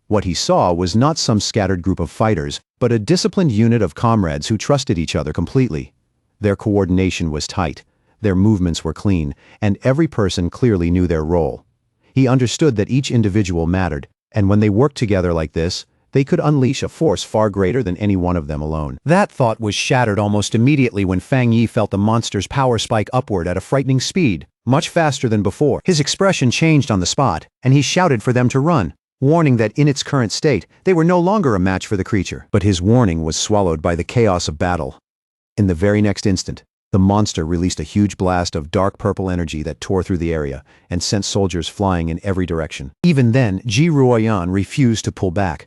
What he saw was not some scattered group of fighters, but a disciplined unit of comrades who trusted each other completely. Their coordination was tight, their movements were clean, and every person clearly knew their role. He understood that each individual mattered, and when they worked together like this, they could unleash a force far greater than any one of them alone. That thought was shattered almost immediately when Fang Yi felt the monster's power spike upward at a frightening speed, much faster than before. His expression changed on the spot, and he shouted for them to run, warning that in its current state, they were no longer a match for the creature. But his warning was swallowed by the chaos of battle. In the very next instant, the monster released a huge blast of dark purple energy that tore through the area and sent soldiers flying in every direction. Even then, Ji Ruoyan refused to pull back.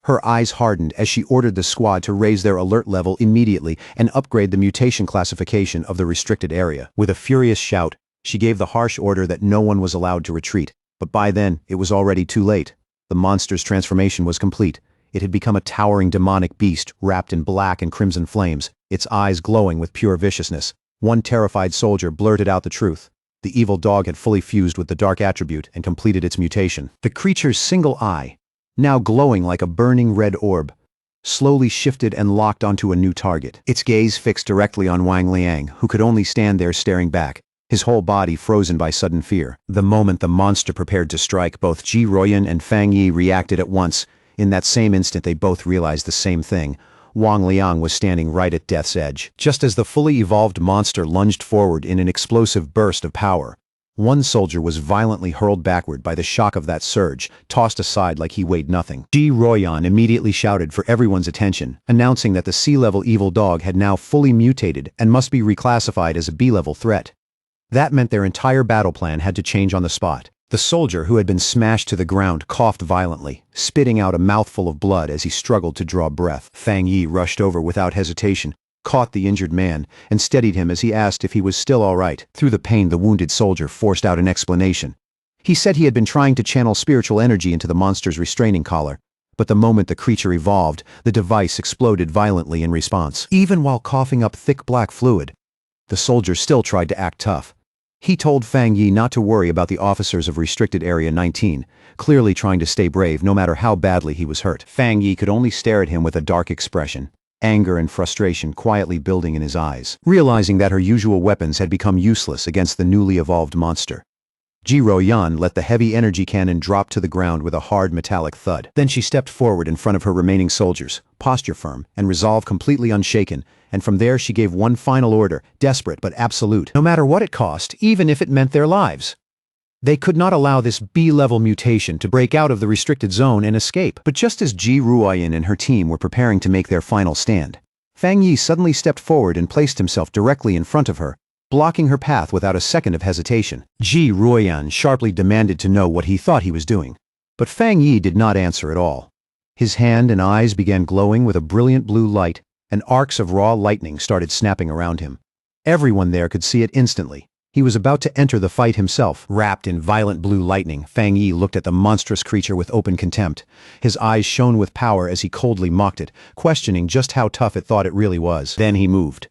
Her eyes hardened as she ordered the squad to raise their alert level immediately and upgrade the mutation classification of the restricted area. With a furious shout, she gave the harsh order that no one was allowed to retreat. But by then, it was already too late. The monster's transformation was complete. It had become a towering demonic beast wrapped in black and crimson flames, its eyes glowing with pure viciousness. One terrified soldier blurted out the truth. The evil dog had fully fused with the dark attribute and completed its mutation. The creature's single eye, now glowing like a burning red orb, slowly shifted and locked onto a new target. Its gaze fixed directly on Wang Liang, who could only stand there staring back, his whole body frozen by sudden fear. The moment the monster prepared to strike, both Ji Ruoyan and Fang Yi reacted at once. In that same instant they both realized the same thing. Wang Liang was standing right at death's edge. Just as the fully evolved monster lunged forward in an explosive burst of power, one soldier was violently hurled backward by the shock of that surge, tossed aside like he weighed nothing. Ji Ruoyan immediately shouted for everyone's attention, announcing that the C-level evil dog had now fully mutated and must be reclassified as a B-level threat. That meant their entire battle plan had to change on the spot. The soldier, who had been smashed to the ground, coughed violently, spitting out a mouthful of blood as he struggled to draw breath. Fang Yi rushed over without hesitation, caught the injured man, and steadied him as he asked if he was still all right. Through the pain, the wounded soldier forced out an explanation. He said he had been trying to channel spiritual energy into the monster's restraining collar, but the moment the creature evolved, the device exploded violently in response. Even while coughing up thick black fluid, the soldier still tried to act tough. He told Fang Yi not to worry about the officers of Restricted Area 19, clearly trying to stay brave no matter how badly he was hurt. Fang Yi could only stare at him with a dark expression, anger and frustration quietly building in his eyes. Realizing that her usual weapons had become useless against the newly evolved monster, Ji Ruoyan let the heavy energy cannon drop to the ground with a hard metallic thud. Then she stepped forward in front of her remaining soldiers, posture firm and resolve completely unshaken, and from there she gave one final order, desperate but absolute. No matter what it cost, even if it meant their lives. They could not allow this B-level mutation to break out of the restricted zone and escape. But just as Ji Ruoyan and her team were preparing to make their final stand, Fang Yi suddenly stepped forward and placed himself directly in front of her, blocking her path without a second of hesitation. Ji Ruoyan sharply demanded to know what he thought he was doing, but Fang Yi did not answer at all. His hand and eyes began glowing with a brilliant blue light, and arcs of raw lightning started snapping around him. Everyone there could see it instantly. He was about to enter the fight himself. Wrapped in violent blue lightning, Fang Yi looked at the monstrous creature with open contempt. His eyes shone with power as he coldly mocked it, questioning just how tough it thought it really was. Then he moved.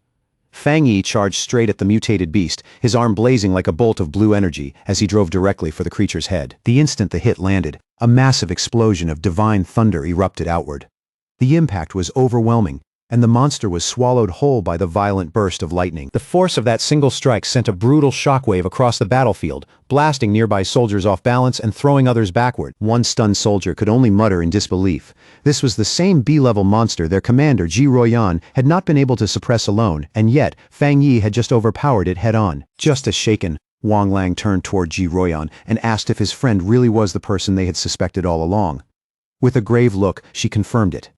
Fang Yi charged straight at the mutated beast, his arm blazing like a bolt of blue energy as he drove directly for the creature's head. The instant the hit landed, a massive explosion of divine thunder erupted outward. The impact was overwhelming, and the monster was swallowed whole by the violent burst of lightning. The force of that single strike sent a brutal shockwave across the battlefield, blasting nearby soldiers off balance and throwing others backward. One stunned soldier could only mutter in disbelief. This was the same B-level monster their commander, Ji Ruoyan, had not been able to suppress alone, and yet Fang Yi had just overpowered it head-on. Just as shaken, Wang Lang turned toward Ji Ruoyan and asked if his friend really was the person they had suspected all along. With a grave look, she confirmed it.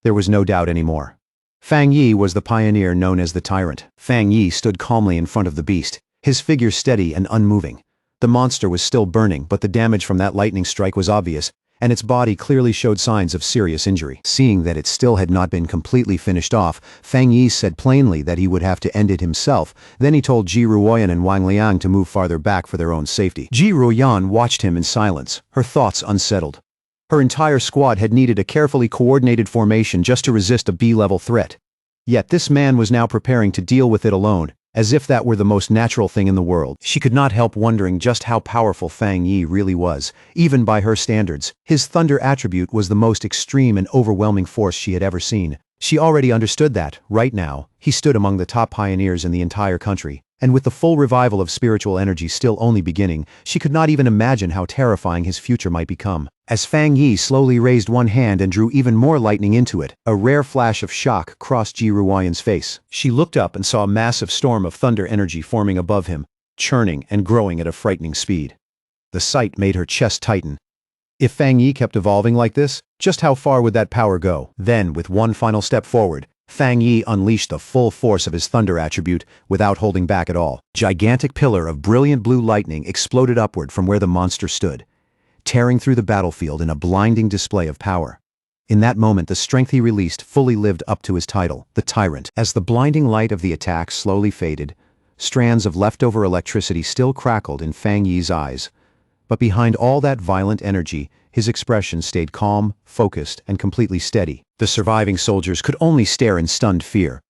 There was no doubt anymore. Fang Yi was the pioneer known as the Tyrant. Fang Yi stood calmly in front of the beast, his figure steady and unmoving. The monster was still burning, but the damage from that lightning strike was obvious, and its body clearly showed signs of serious injury. Seeing that it still had not been completely finished off, Fang Yi said plainly that he would have to end it himself. Then he told Ji Ruoyan and Wang Liang to move farther back for their own safety. Ji Ruoyan watched him in silence, her thoughts unsettled. Her entire squad had needed a carefully coordinated formation just to resist a B-level threat. Yet this man was now preparing to deal with it alone, as if that were the most natural thing in the world. She could not help wondering just how powerful Fang Yi really was, even by her standards. His thunder attribute was the most extreme and overwhelming force she had ever seen. She already understood that, right now, he stood among the top pioneers in the entire country. And with the full revival of spiritual energy still only beginning, she could not even imagine how terrifying his future might become. As Fang Yi slowly raised one hand and drew even more lightning into it, a rare flash of shock crossed Ji Ruoyan's face. She looked up and saw a massive storm of thunder energy forming above him, churning and growing at a frightening speed. The sight made her chest tighten. If Fang Yi kept evolving like this, just how far would that power go? Then, with one final step forward, Fang Yi unleashed the full force of his thunder attribute without holding back at all. Gigantic pillar of brilliant blue lightning exploded upward from where the monster stood, tearing through the battlefield in a blinding display of power. In that moment, the strength he released fully lived up to his title, the Tyrant. As the blinding light of the attack slowly faded, strands of leftover electricity still crackled in Fang Yi's eyes. But behind all that violent energy, his expression stayed calm, focused, and completely steady. The surviving soldiers could only stare in stunned fear.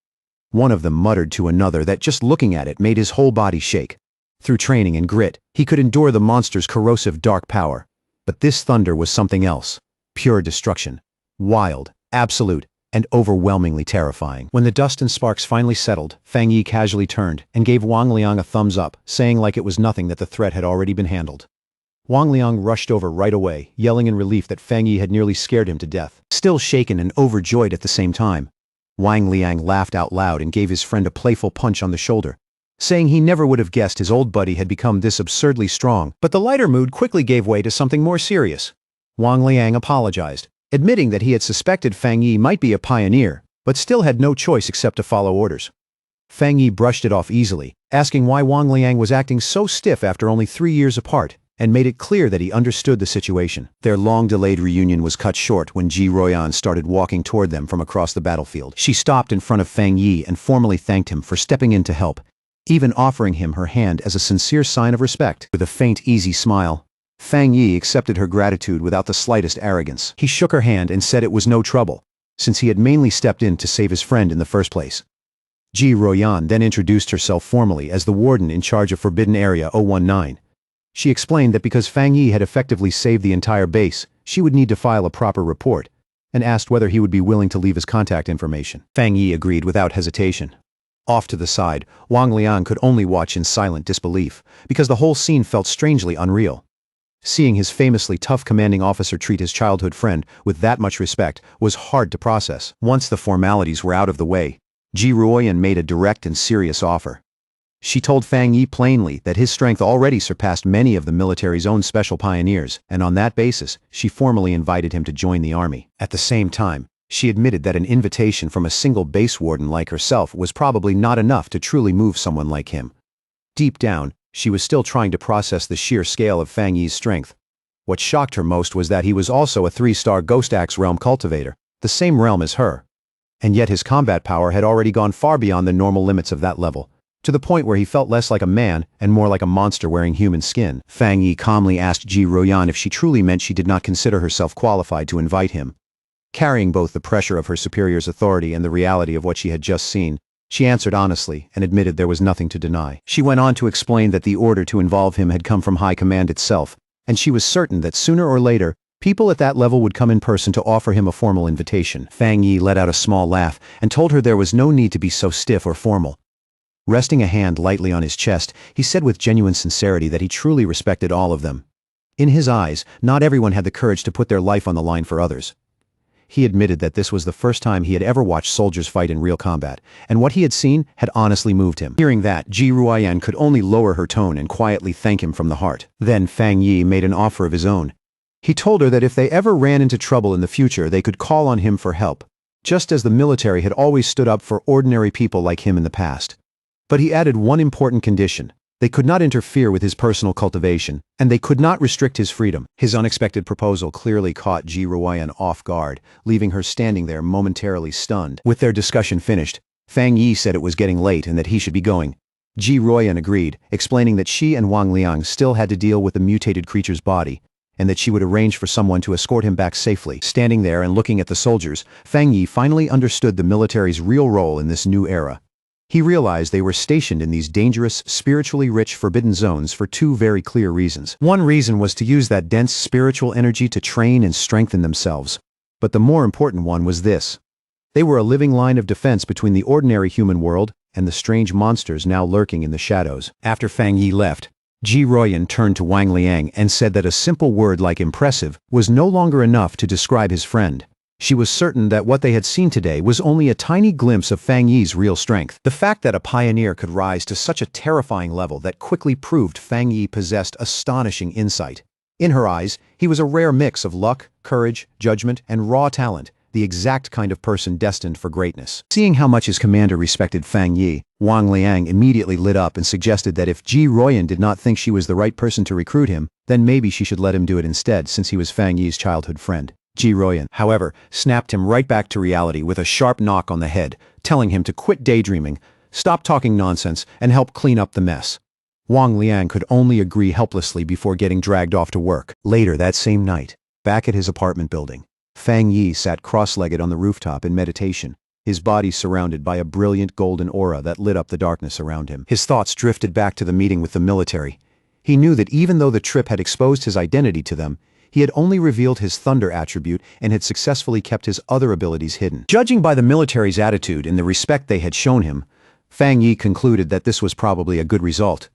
One of them muttered to another that just looking at it made his whole body shake. Through training and grit, he could endure the monster's corrosive dark power. But this thunder was something else. Pure destruction. Wild, absolute, and overwhelmingly terrifying. When the dust and sparks finally settled, Fang Yi casually turned and gave Wang Liang a thumbs up, saying like it was nothing that the threat had already been handled. Wang Liang rushed over right away, yelling in relief that Fang Yi had nearly scared him to death. Still shaken and overjoyed at the same time, Wang Liang laughed out loud and gave his friend a playful punch on the shoulder, saying he never would have guessed his old buddy had become this absurdly strong. But the lighter mood quickly gave way to something more serious. Wang Liang apologized, admitting that he had suspected Fang Yi might be a pioneer, but still had no choice except to follow orders. Fang Yi brushed it off easily, asking why Wang Liang was acting so stiff after only 3 years apart, and made it clear that he understood the situation. Their long-delayed reunion was cut short when Ji Ruoyan started walking toward them from across the battlefield. She stopped in front of Fang Yi and formally thanked him for stepping in to help, even offering him her hand as a sincere sign of respect. With a faint, easy smile, Fang Yi accepted her gratitude without the slightest arrogance. He shook her hand and said it was no trouble, since he had mainly stepped in to save his friend in the first place. Ji Ruoyan then introduced herself formally as the warden in charge of Forbidden Area 019. She explained that because Fang Yi had effectively saved the entire base, she would need to file a proper report, and asked whether he would be willing to leave his contact information. Fang Yi agreed without hesitation. Off to the side, Wang Liang could only watch in silent disbelief, because the whole scene felt strangely unreal. Seeing his famously tough commanding officer treat his childhood friend with that much respect was hard to process. Once the formalities were out of the way, Ji Ruoyan made a direct and serious offer. She told Fang Yi plainly that his strength already surpassed many of the military's own special pioneers, and on that basis, she formally invited him to join the army. At the same time, she admitted that an invitation from a single base warden like herself was probably not enough to truly move someone like him. Deep down, she was still trying to process the sheer scale of Fang Yi's strength. What shocked her most was that he was also a 3-star Ghost Axe realm cultivator, the same realm as her. And yet his combat power had already gone far beyond the normal limits of that level, to the point where he felt less like a man and more like a monster wearing human skin. Fang Yi calmly asked Ji Ruoyan if she truly meant she did not consider herself qualified to invite him. Carrying both the pressure of her superior's authority and the reality of what she had just seen, she answered honestly and admitted there was nothing to deny. She went on to explain that the order to involve him had come from High Command itself, and she was certain that sooner or later, people at that level would come in person to offer him a formal invitation. Fang Yi let out a small laugh and told her there was no need to be so stiff or formal. Resting a hand lightly on his chest, he said with genuine sincerity that he truly respected all of them. In his eyes, not everyone had the courage to put their life on the line for others. He admitted that this was the first time he had ever watched soldiers fight in real combat, and what he had seen had honestly moved him. Hearing that, Ji Ruoyan could only lower her tone and quietly thank him from the heart. Then Fang Yi made an offer of his own. He told her that if they ever ran into trouble in the future, they could call on him for help, just as the military had always stood up for ordinary people like him in the past. But he added one important condition. They could not interfere with his personal cultivation, and they could not restrict his freedom. His unexpected proposal clearly caught Ji Ruoyan off guard, leaving her standing there momentarily stunned. With their discussion finished, Fang Yi said it was getting late and that he should be going. Ji Ruoyan agreed, explaining that she and Wang Liang still had to deal with the mutated creature's body, and that she would arrange for someone to escort him back safely. Standing there and looking at the soldiers, Fang Yi finally understood the military's real role in this new era. He realized they were stationed in these dangerous, spiritually rich forbidden zones for 2 very clear reasons. One reason was to use that dense spiritual energy to train and strengthen themselves. But the more important one was this. They were a living line of defense between the ordinary human world and the strange monsters now lurking in the shadows. After Fang Yi left, Ji Ruoyan turned to Wang Liang and said that a simple word like impressive was no longer enough to describe his friend. She was certain that what they had seen today was only a tiny glimpse of Fang Yi's real strength. The fact that a pioneer could rise to such a terrifying level that quickly proved Fang Yi possessed astonishing insight. In her eyes, he was a rare mix of luck, courage, judgment, and raw talent, the exact kind of person destined for greatness. Seeing how much his commander respected Fang Yi, Wang Liang immediately lit up and suggested that if Ji Ruoyan did not think she was the right person to recruit him, then maybe she should let him do it instead, since he was Fang Yi's childhood friend. Ji Ruoyan, however, snapped him right back to reality with a sharp knock on the head, telling him to quit daydreaming, stop talking nonsense, and help clean up the mess. Wang Liang could only agree helplessly before getting dragged off to work. Later that same night, back at his apartment building, Fang Yi sat cross-legged on the rooftop in meditation, his body surrounded by a brilliant golden aura that lit up the darkness around him. His thoughts drifted back to the meeting with the military. He knew that even though the trip had exposed his identity to them, he had only revealed his thunder attribute and had successfully kept his other abilities hidden. Judging by the military's attitude and the respect they had shown him, Fang Yi concluded that this was probably a good result.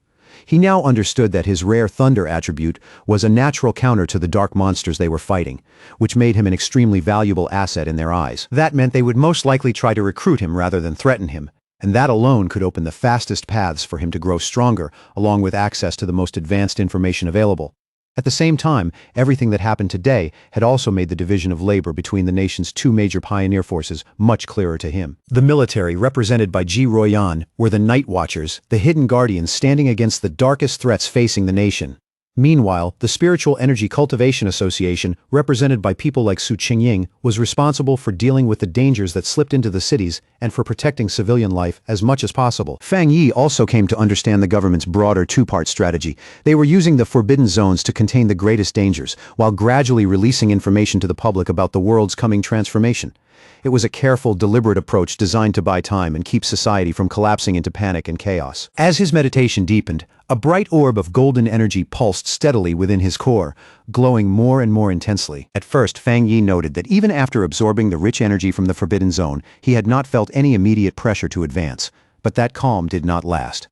He now understood that his rare thunder attribute was a natural counter to the dark monsters they were fighting, which made him an extremely valuable asset in their eyes. That meant they would most likely try to recruit him rather than threaten him, and that alone could open the fastest paths for him to grow stronger, along with access to the most advanced information available. At the same time, everything that happened today had also made the division of labor between the nation's two major pioneer forces much clearer to him. The military, represented by Ji Royan, were the Night Watchers, the hidden guardians standing against the darkest threats facing the nation. Meanwhile, the Spiritual Energy Cultivation Association, represented by people like Su Qingying, was responsible for dealing with the dangers that slipped into the cities and for protecting civilian life as much as possible. Fang Yi also came to understand the government's broader two-part strategy. They were using the forbidden zones to contain the greatest dangers, while gradually releasing information to the public about the world's coming transformation. It was a careful, deliberate approach designed to buy time and keep society from collapsing into panic and chaos. As his meditation deepened, a bright orb of golden energy pulsed steadily within his core, glowing more and more intensely. At first, Fang Yi noted that even after absorbing the rich energy from the Forbidden Zone, he had not felt any immediate pressure to advance. But that calm did not last.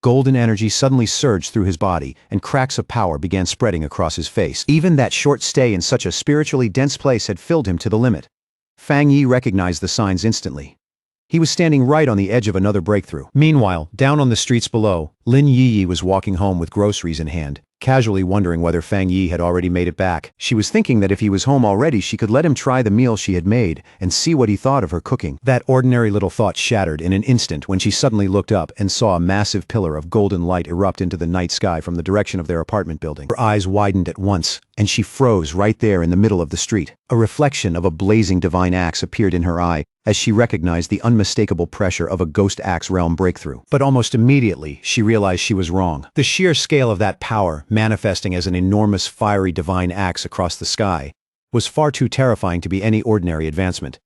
Golden energy suddenly surged through his body, and cracks of power began spreading across his face. Even that short stay in such a spiritually dense place had filled him to the limit. Fang Yi recognized the signs instantly. He was standing right on the edge of another breakthrough. Meanwhile, down on the streets below, Lin Yi was walking home with groceries in hand, casually wondering whether Fang Yi had already made it back. She was thinking that if he was home already, she could let him try the meal she had made and see what he thought of her cooking. That ordinary little thought shattered in an instant when she suddenly looked up and saw a massive pillar of golden light erupt into the night sky from the direction of their apartment building. Her eyes widened at once, and she froze right there in the middle of the street. A reflection of a blazing divine axe appeared in her eye as she recognized the unmistakable pressure of a ghost axe realm breakthrough. But almost immediately, she realized she was wrong. The sheer scale of that power, manifesting as an enormous fiery divine axe across the sky, was far too terrifying to be any ordinary advancement.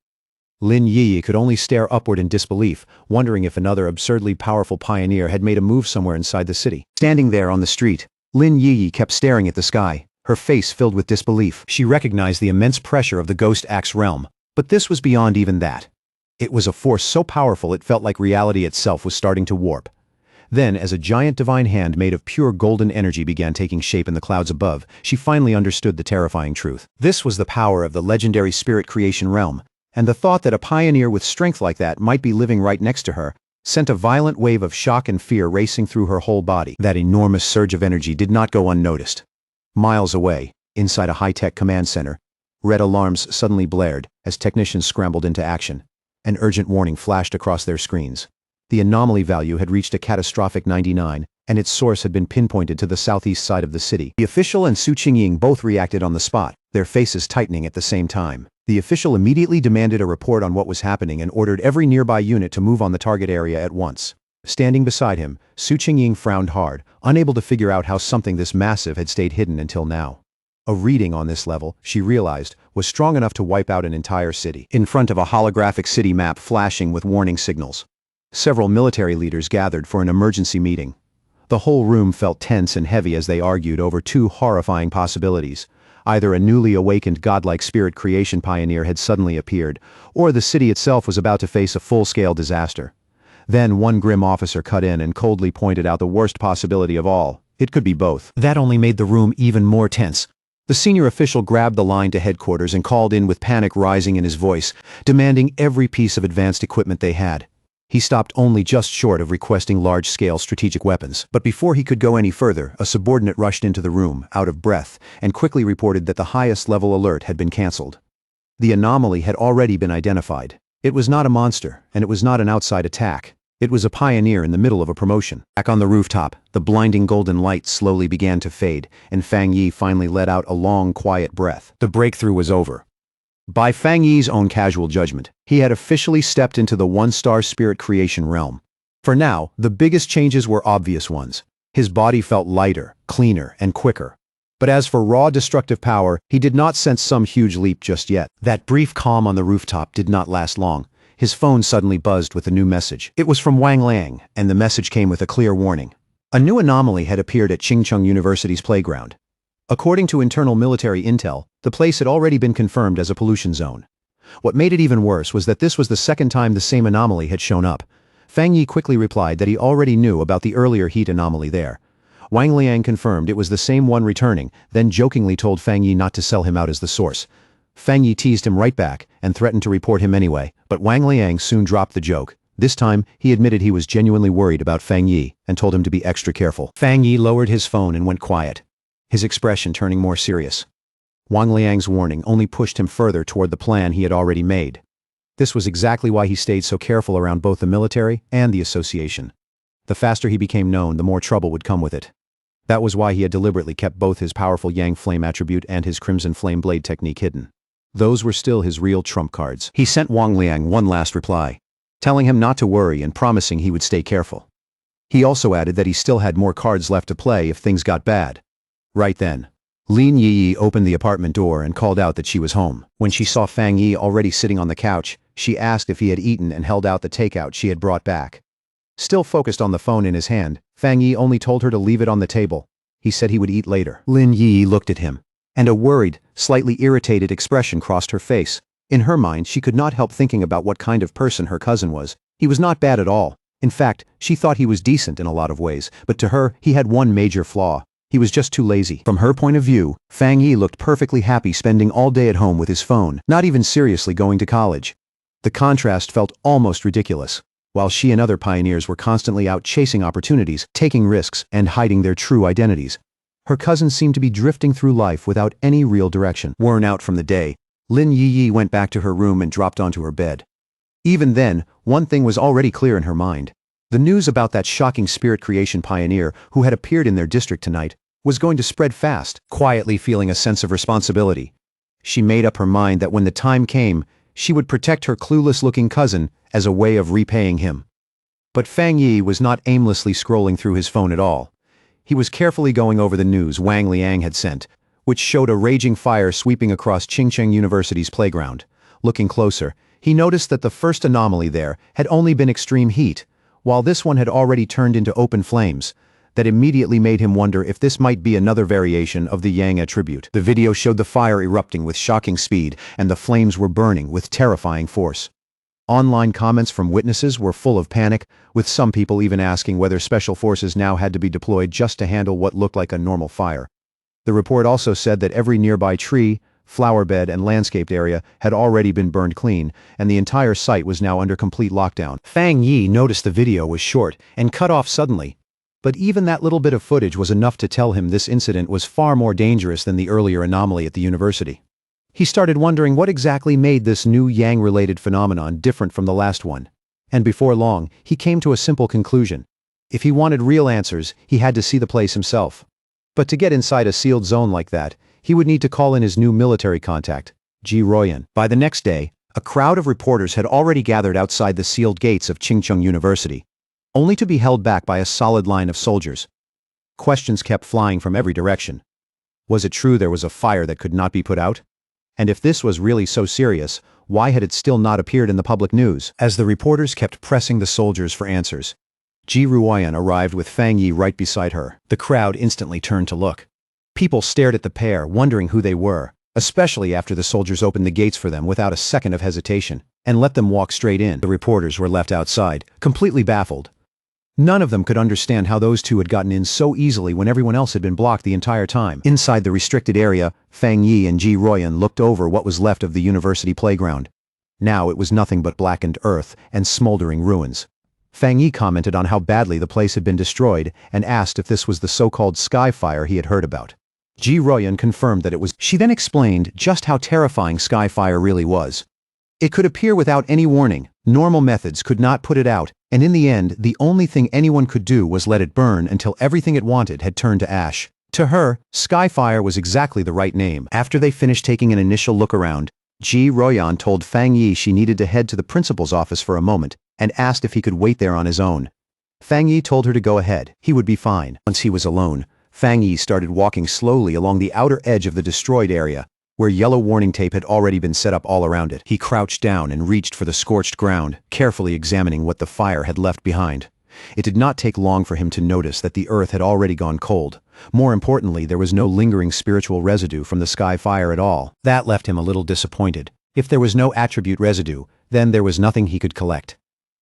Lin Yi could only stare upward in disbelief, wondering if another absurdly powerful pioneer had made a move somewhere inside the city. Standing there on the street, Lin Yi kept staring at the sky, her face filled with disbelief. She recognized the immense pressure of the ghost axe realm, but this was beyond even that. It was a force so powerful it felt like reality itself was starting to warp. Then, as a giant divine hand made of pure golden energy began taking shape in the clouds above, she finally understood the terrifying truth. This was the power of the legendary spirit creation realm, and the thought that a pioneer with strength like that might be living right next to her sent a violent wave of shock and fear racing through her whole body. That enormous surge of energy did not go unnoticed. Miles away, inside a high-tech command center, red alarms suddenly blared as technicians scrambled into action. An urgent warning flashed across their screens. The anomaly value had reached a catastrophic 99, and its source had been pinpointed to the southeast side of the city. The official and Su Qingying both reacted on the spot, their faces tightening at the same time. The official immediately demanded a report on what was happening and ordered every nearby unit to move on the target area at once. Standing beside him, Su Qingying frowned hard, unable to figure out how something this massive had stayed hidden until now. A reading on this level, she realized, was strong enough to wipe out an entire city. In front of a holographic city map flashing with warning signals, several military leaders gathered for an emergency meeting. The whole room felt tense and heavy as they argued over two horrifying possibilities. Either a newly awakened godlike spirit creation pioneer had suddenly appeared, or the city itself was about to face a full-scale disaster. Then one grim officer cut in and coldly pointed out the worst possibility of all. It could be both. That only made the room even more tense. The senior official grabbed the line to headquarters and called in with panic rising in his voice, demanding every piece of advanced equipment they had. He stopped only just short of requesting large-scale strategic weapons. But before he could go any further, a subordinate rushed into the room, out of breath, and quickly reported that the highest-level alert had been cancelled. The anomaly had already been identified. It was not a monster, and it was not an outside attack. It was a pioneer in the middle of a promotion. Back on the rooftop, the blinding golden light slowly began to fade, and Fang Yi finally let out a long, quiet breath. The breakthrough was over. By Fang Yi's own casual judgment, he had officially stepped into the one-star spirit creation realm. For now, the biggest changes were obvious ones. His body felt lighter, cleaner, and quicker. But as for raw destructive power, he did not sense some huge leap just yet. That brief calm on the rooftop did not last long. his phone suddenly buzzed with a new message. It was from Wang Liang, and the message came with a clear warning. A new anomaly had appeared at Chingcheng University's playground. According to internal military intel, the place had already been confirmed as a pollution zone. What made it even worse was that this was the second time the same anomaly had shown up. Fang Yi quickly replied that he already knew about the earlier heat anomaly there. Wang Liang confirmed it was the same one returning, then jokingly told Fang Yi not to sell him out as the source. Fang Yi teased him right back and threatened to report him anyway, but Wang Liang soon dropped the joke. This time, he admitted he was genuinely worried about Fang Yi and told him to be extra careful. Fang Yi lowered his phone and went quiet, his expression turning more serious. Wang Liang's warning only pushed him further toward the plan he had already made. This was exactly why he stayed so careful around both the military and the association. The faster he became known, the more trouble would come with it. That was why he had deliberately kept both his powerful Yang Flame attribute and his Crimson Flame Blade technique hidden. Those were still his real trump cards. He sent Wang Liang one last reply, telling him not to worry and promising he would stay careful. He also added that he still had more cards left to play if things got bad. Right then, Lin Yi opened the apartment door and called out that she was home. When she saw Fang Yi already sitting on the couch, she asked if he had eaten and held out the takeout she had brought back. Still focused on the phone in his hand, Fang Yi only told her to leave it on the table. He said he would eat later. Lin Yi looked at him, and a worried, slightly irritated expression crossed her face. In her mind, she could not help thinking about what kind of person her cousin was. He was not bad at all. In fact, she thought he was decent in a lot of ways, but to her, he had one major flaw. He was just too lazy. From her point of view, Fang Yi looked perfectly happy spending all day at home with his phone, not even seriously going to college. The contrast felt almost ridiculous. While she and other pioneers were constantly out chasing opportunities, taking risks, and hiding their true identities, her cousin seemed to be drifting through life without any real direction. Worn out from the day, Lin Yi went back to her room and dropped onto her bed. Even then, one thing was already clear in her mind. The news about that shocking spirit creation pioneer who had appeared in their district tonight was going to spread fast. Quietly feeling a sense of responsibility, she made up her mind that when the time came, she would protect her clueless-looking cousin as a way of repaying him. But Fang Yi was not aimlessly scrolling through his phone at all. He was carefully going over the news Wang Liang had sent, which showed a raging fire sweeping across Chingcheng University's playground. Looking closer, he noticed that the first anomaly there had only been extreme heat, while this one had already turned into open flames. That immediately made him wonder if this might be another variation of the Yang attribute. The video showed the fire erupting with shocking speed, and the flames were burning with terrifying force. Online comments from witnesses were full of panic, with some people even asking whether special forces now had to be deployed just to handle what looked like a normal fire. The report also said that every nearby tree, flower bed, and landscaped area had already been burned clean, and the entire site was now under complete lockdown. Fang Yi noticed the video was short and cut off suddenly. But even that little bit of footage was enough to tell him this incident was far more dangerous than the earlier anomaly at the university. He started wondering what exactly made this new Yang-related phenomenon different from the last one. And before long, he came to a simple conclusion. If he wanted real answers, he had to see the place himself. But to get inside a sealed zone like that, he would need to call in his new military contact, Ji Royan. By the next day, a crowd of reporters had already gathered outside the sealed gates of Chingcheng University, only to be held back by a solid line of soldiers. Questions kept flying from every direction. Was it true there was a fire that could not be put out? And if this was really so serious, why had it still not appeared in the public news? As the reporters kept pressing the soldiers for answers, Ji Ruoyan arrived with Fang Yi right beside her. The crowd instantly turned to look. People stared at the pair, wondering who they were, especially after the soldiers opened the gates for them without a second of hesitation, and let them walk straight in. The reporters were left outside, completely baffled. None of them could understand how those two had gotten in so easily when everyone else had been blocked the entire time. Inside the restricted area, Fang Yi and Ji Royan looked over what was left of the university playground. Now it was nothing but blackened earth and smoldering ruins. Fang Yi commented on how badly the place had been destroyed and asked if this was the so-called sky fire he had heard about. Ji Royan confirmed that it was. She then explained just how terrifying sky fire really was. It could appear without any warning. Normal methods could not put it out, and in the end, the only thing anyone could do was let it burn until everything it wanted had turned to ash. To her, Skyfire was exactly the right name. After they finished taking an initial look around, Ji Royan told Fang Yi she needed to head to the principal's office for a moment, and asked if he could wait there on his own. Fang Yi told her to go ahead. He would be fine. Once he was alone, Fang Yi started walking slowly along the outer edge of the destroyed area, where yellow warning tape had already been set up all around it. He crouched down and reached for the scorched ground, carefully examining what the fire had left behind. It did not take long for him to notice that the earth had already gone cold. More importantly, there was no lingering spiritual residue from the sky fire at all. That left him a little disappointed. If there was no attribute residue, then there was nothing he could collect.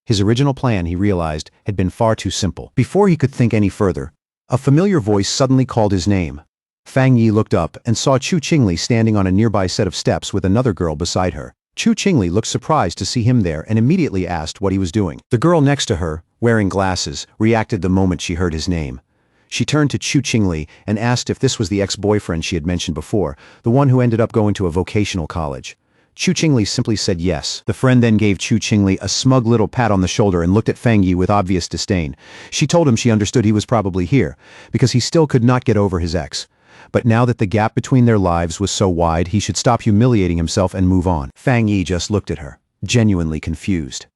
His original plan, he realized, had been far too simple. Before he could think any further, a familiar voice suddenly called his name. Fang Yi looked up and saw Chu Qingli standing on a nearby set of steps with another girl beside her. Chu Qingli looked surprised to see him there and immediately asked what he was doing. The girl next to her, wearing glasses, reacted the moment she heard his name. She turned to Chu Qingli and asked if this was the ex-boyfriend she had mentioned before, the one who ended up going to a vocational college. Chu Qingli simply said yes. The friend then gave Chu Qingli a smug little pat on the shoulder and looked at Fang Yi with obvious disdain. She told him she understood he was probably here, because he still could not get over his ex. But now that the gap between their lives was so wide, he should stop humiliating himself and move on. Fang Yi just looked at her, genuinely confused.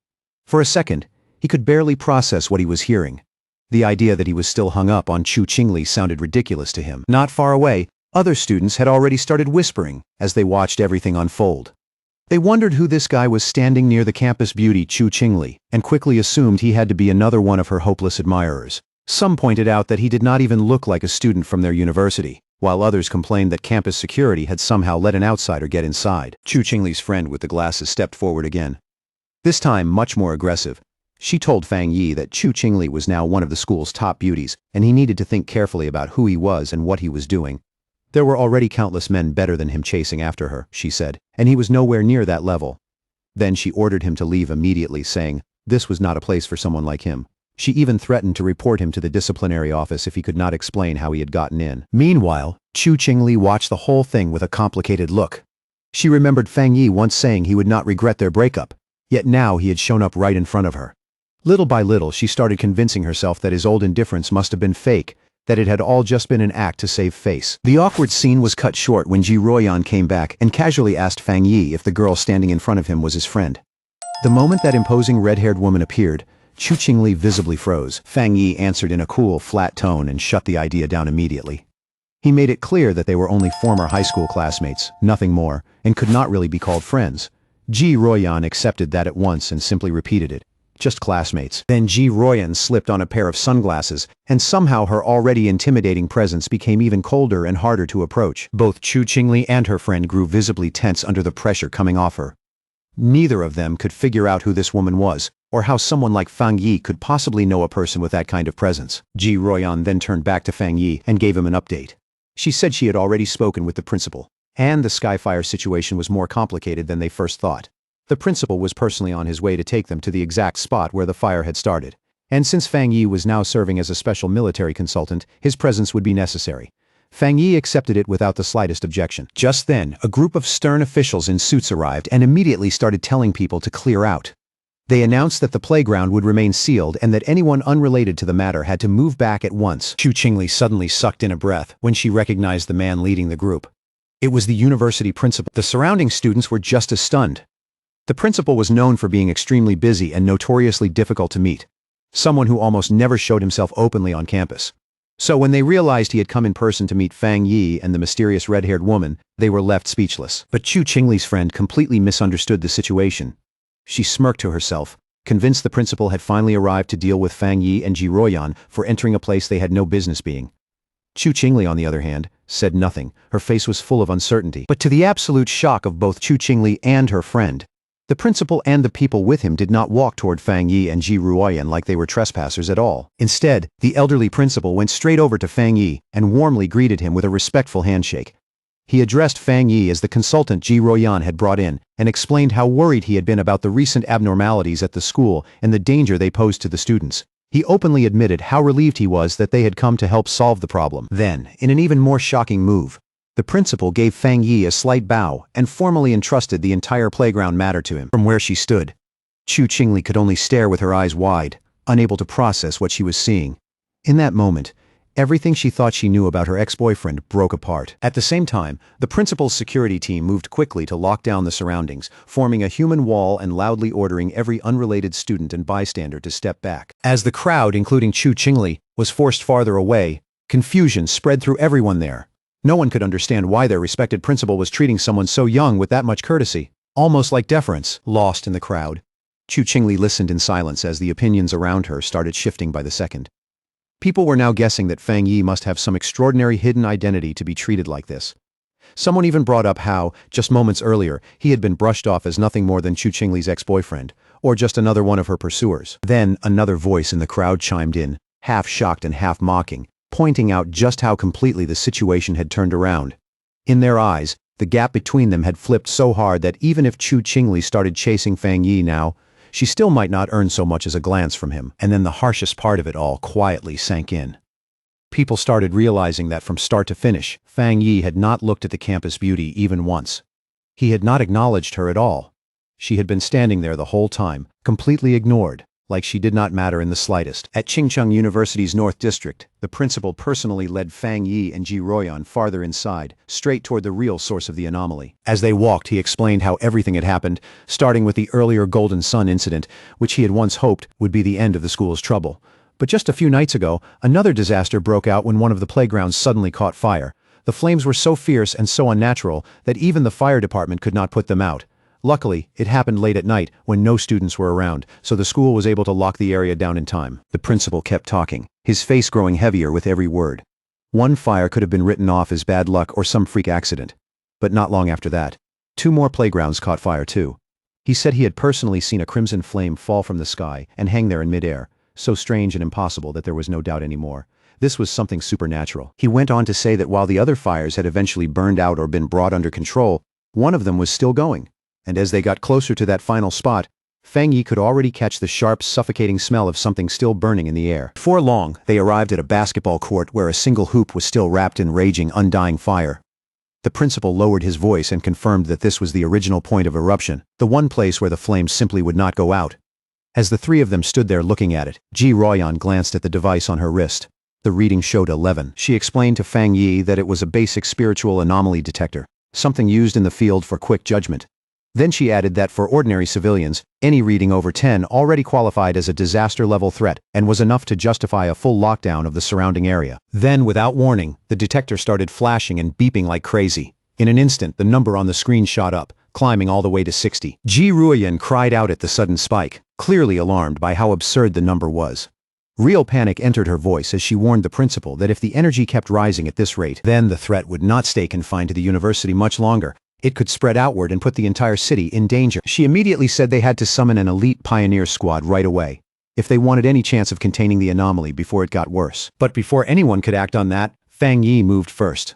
For a second, he could barely process what he was hearing. The idea that he was still hung up on Chu Qingli sounded ridiculous to him. Not far away, other students had already started whispering as they watched everything unfold. They wondered who this guy was standing near the campus beauty Chu Qingli, and quickly assumed he had to be another one of her hopeless admirers. Some pointed out that he did not even look like a student from their university, while others complained that campus security had somehow let an outsider get inside. Chu Qingli's friend with the glasses stepped forward again. This time much more aggressive. She told Fang Yi that Chu Qingli was now one of the school's top beauties, and he needed to think carefully about who he was and what he was doing. There were already countless men better than him chasing after her, she said, and he was nowhere near that level. Then she ordered him to leave immediately, saying this was not a place for someone like him. She even threatened to report him to the disciplinary office if he could not explain how he had gotten in. Meanwhile, Chu Qingli watched the whole thing with a complicated look. She remembered Fang Yi once saying he would not regret their breakup, yet now he had shown up right in front of her. Little by little, she started convincing herself that his old indifference must have been fake, that it had all just been an act to save face. The awkward scene was cut short when Ji Ruoyan came back and casually asked Fang Yi if the girl standing in front of him was his friend. The moment that imposing red-haired woman appeared, Chu Qingli visibly froze. Fang Yi answered in a cool, flat tone and shut the idea down immediately. He made it clear that they were only former high school classmates, nothing more, and could not really be called friends. Ji Ruoyan accepted that at once and simply repeated it. Just classmates. Then Ji Ruoyan slipped on a pair of sunglasses, and somehow her already intimidating presence became even colder and harder to approach. Both Chu Qingli and her friend grew visibly tense under the pressure coming off her. Neither of them could figure out who this woman was, or how someone like Fang Yi could possibly know a person with that kind of presence. Ji Ruoyan then turned back to Fang Yi and gave him an update. She said she had already spoken with the principal, and the Skyfire situation was more complicated than they first thought. The principal was personally on his way to take them to the exact spot where the fire had started, and since Fang Yi was now serving as a special military consultant, his presence would be necessary. Fang Yi accepted it without the slightest objection. Just then, a group of stern officials in suits arrived and immediately started telling people to clear out. They announced that the playground would remain sealed and that anyone unrelated to the matter had to move back at once. Chu Qingli suddenly sucked in a breath when she recognized the man leading the group. It was the university principal. The surrounding students were just as stunned. The principal was known for being extremely busy and notoriously difficult to meet, someone who almost never showed himself openly on campus. So when they realized he had come in person to meet Fang Yi and the mysterious red-haired woman, they were left speechless. But Chu Qingli's friend completely misunderstood the situation. She smirked to herself, convinced the principal had finally arrived to deal with Fang Yi and Ji Ruoyan for entering a place they had no business being. Chu Qingli, on the other hand, said nothing. Her face was full of uncertainty. But to the absolute shock of both Chu Qingli and her friend, the principal and the people with him did not walk toward Fang Yi and Ji Ruoyan like they were trespassers at all. Instead, the elderly principal went straight over to Fang Yi and warmly greeted him with a respectful handshake. He addressed Fang Yi as the consultant Ji Ruoyan had brought in and explained how worried he had been about the recent abnormalities at the school and the danger they posed to the students. He openly admitted how relieved he was that they had come to help solve the problem. Then, in an even more shocking move, the principal gave Fang Yi a slight bow and formally entrusted the entire playground matter to him. From where she stood, Chu Qingli could only stare with her eyes wide, unable to process what she was seeing. In that moment, everything she thought she knew about her ex-boyfriend broke apart. At the same time, the principal's security team moved quickly to lock down the surroundings, forming a human wall and loudly ordering every unrelated student and bystander to step back. As the crowd, including Chu Qingli, was forced farther away, confusion spread through everyone there. No one could understand why their respected principal was treating someone so young with that much courtesy, almost like deference. Lost in the crowd, Chu Qingli listened in silence as the opinions around her started shifting by the second. People were now guessing that Fang Yi must have some extraordinary hidden identity to be treated like this. Someone even brought up how, just moments earlier, he had been brushed off as nothing more than Chu Qingli's ex-boyfriend, or just another one of her pursuers. Then another voice in the crowd chimed in, half shocked and half mocking, pointing out just how completely the situation had turned around. In their eyes, the gap between them had flipped so hard that even if Chu Qingli started chasing Fang Yi now, she still might not earn so much as a glance from him. And then the harshest part of it all quietly sank in. People started realizing that from start to finish, Fang Yi had not looked at the campus beauty even once. He had not acknowledged her at all. She had been standing there the whole time, completely ignored, like she did not matter in the slightest. At Qingcheng University's North District, the principal personally led Fang Yi and Ji Ruoyan farther inside, straight toward the real source of the anomaly. As they walked, he explained how everything had happened, starting with the earlier Golden Sun incident, which he had once hoped would be the end of the school's trouble. But just a few nights ago, another disaster broke out when one of the playgrounds suddenly caught fire. The flames were so fierce and so unnatural that even the fire department could not put them out. Luckily, it happened late at night when no students were around, so the school was able to lock the area down in time. The principal kept talking, his face growing heavier with every word. One fire could have been written off as bad luck or some freak accident. But not long after that, 2 more playgrounds caught fire too. He said he had personally seen a crimson flame fall from the sky and hang there in midair, so strange and impossible that there was no doubt anymore. This was something supernatural. He went on to say that while the other fires had eventually burned out or been brought under control, one of them was still going. And as they got closer to that final spot, Fang Yi could already catch the sharp, suffocating smell of something still burning in the air. Before long, they arrived at a basketball court where a single hoop was still wrapped in raging, undying fire. The principal lowered his voice and confirmed that this was the original point of eruption, the one place where the flames simply would not go out. As the 3 of them stood there looking at it, Ji Ruoyan glanced at the device on her wrist. The reading showed 11. She explained to Fang Yi that it was a basic spiritual anomaly detector, something used in the field for quick judgment. Then she added that for ordinary civilians, any reading over 10 already qualified as a disaster-level threat and was enough to justify a full lockdown of the surrounding area. Then, without warning, the detector started flashing and beeping like crazy. In an instant, the number on the screen shot up, climbing all the way to 60. Ji Ruoyan cried out at the sudden spike, clearly alarmed by how absurd the number was. Real panic entered her voice as she warned the principal that if the energy kept rising at this rate, then the threat would not stay confined to the university much longer. It could spread outward and put the entire city in danger. She immediately said they had to summon an elite pioneer squad right away, if they wanted any chance of containing the anomaly before it got worse. But before anyone could act on that, Fang Yi moved first.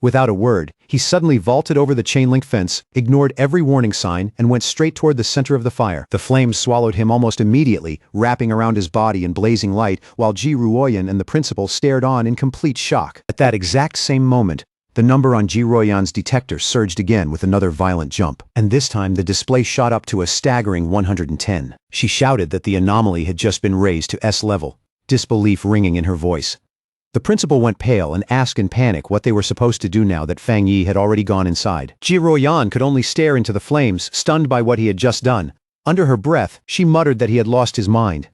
Without a word, he suddenly vaulted over the chain-link fence, ignored every warning sign, and went straight toward the center of the fire. The flames swallowed him almost immediately, wrapping around his body in blazing light, while Ji Ruoyan and the principal stared on in complete shock. At that exact same moment, the number on Ji Ruoyan's detector surged again with another violent jump, and this time the display shot up to a staggering 110. She shouted that the anomaly had just been raised to S level, disbelief ringing in her voice. The principal went pale and asked in panic what they were supposed to do now that Fang Yi had already gone inside. Ji Ruoyan could only stare into the flames, stunned by what he had just done. Under her breath, she muttered that he had lost his mind.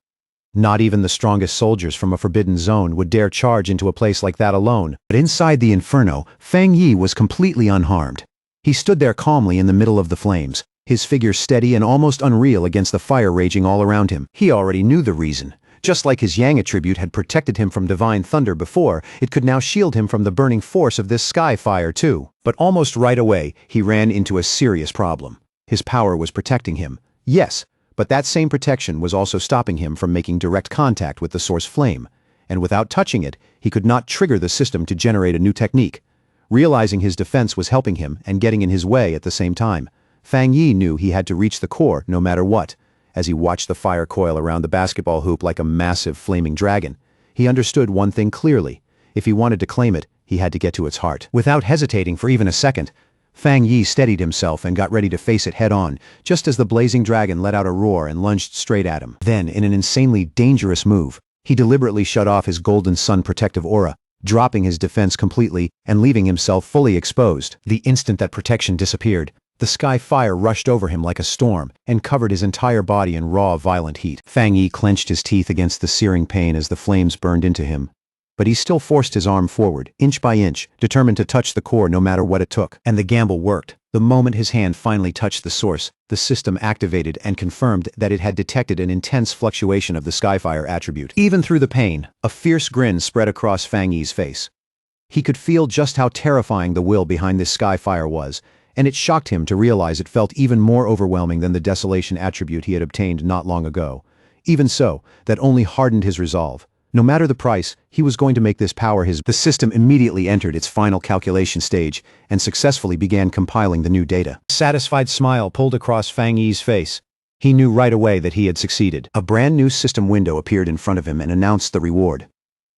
Not even the strongest soldiers from a forbidden zone would dare charge into a place like that alone. But inside the inferno, Fang Yi was completely unharmed. He stood there calmly in the middle of the flames, his figure steady and almost unreal against the fire raging all around him. He already knew the reason. Just like his Yang attribute had protected him from divine thunder before, it could now shield him from the burning force of this sky fire too. But almost right away, he ran into a serious problem. His power was protecting him. Yes, but that same protection was also stopping him from making direct contact with the source flame, and without touching it, he could not trigger the system to generate a new technique. Realizing his defense was helping him and getting in his way at the same time, Fang Yi knew he had to reach the core no matter what. As he watched the fire coil around the basketball hoop like a massive flaming dragon, he understood one thing clearly. If he wanted to claim it, he had to get to its heart. Without hesitating for even a second, Fang Yi steadied himself and got ready to face it head-on, just as the blazing dragon let out a roar and lunged straight at him. Then, in an insanely dangerous move, he deliberately shut off his Golden Sun protective aura, dropping his defense completely and leaving himself fully exposed. The instant that protection disappeared, the sky fire rushed over him like a storm and covered his entire body in raw, violent heat. Fang Yi clenched his teeth against the searing pain as the flames burned into him. But he still forced his arm forward, inch by inch, determined to touch the core no matter what it took. And the gamble worked. The moment his hand finally touched the source, the system activated and confirmed that it had detected an intense fluctuation of the Skyfire attribute. Even through the pain, a fierce grin spread across Fang Yi's face. He could feel just how terrifying the will behind this Skyfire was, and it shocked him to realize it felt even more overwhelming than the desolation attribute he had obtained not long ago. Even so, that only hardened his resolve. No matter the price, he was going to make this power his. The system immediately entered its final calculation stage and successfully began compiling the new data. A satisfied smile pulled across Fang Yi's face. He knew right away that he had succeeded. A brand new system window appeared in front of him and announced the reward.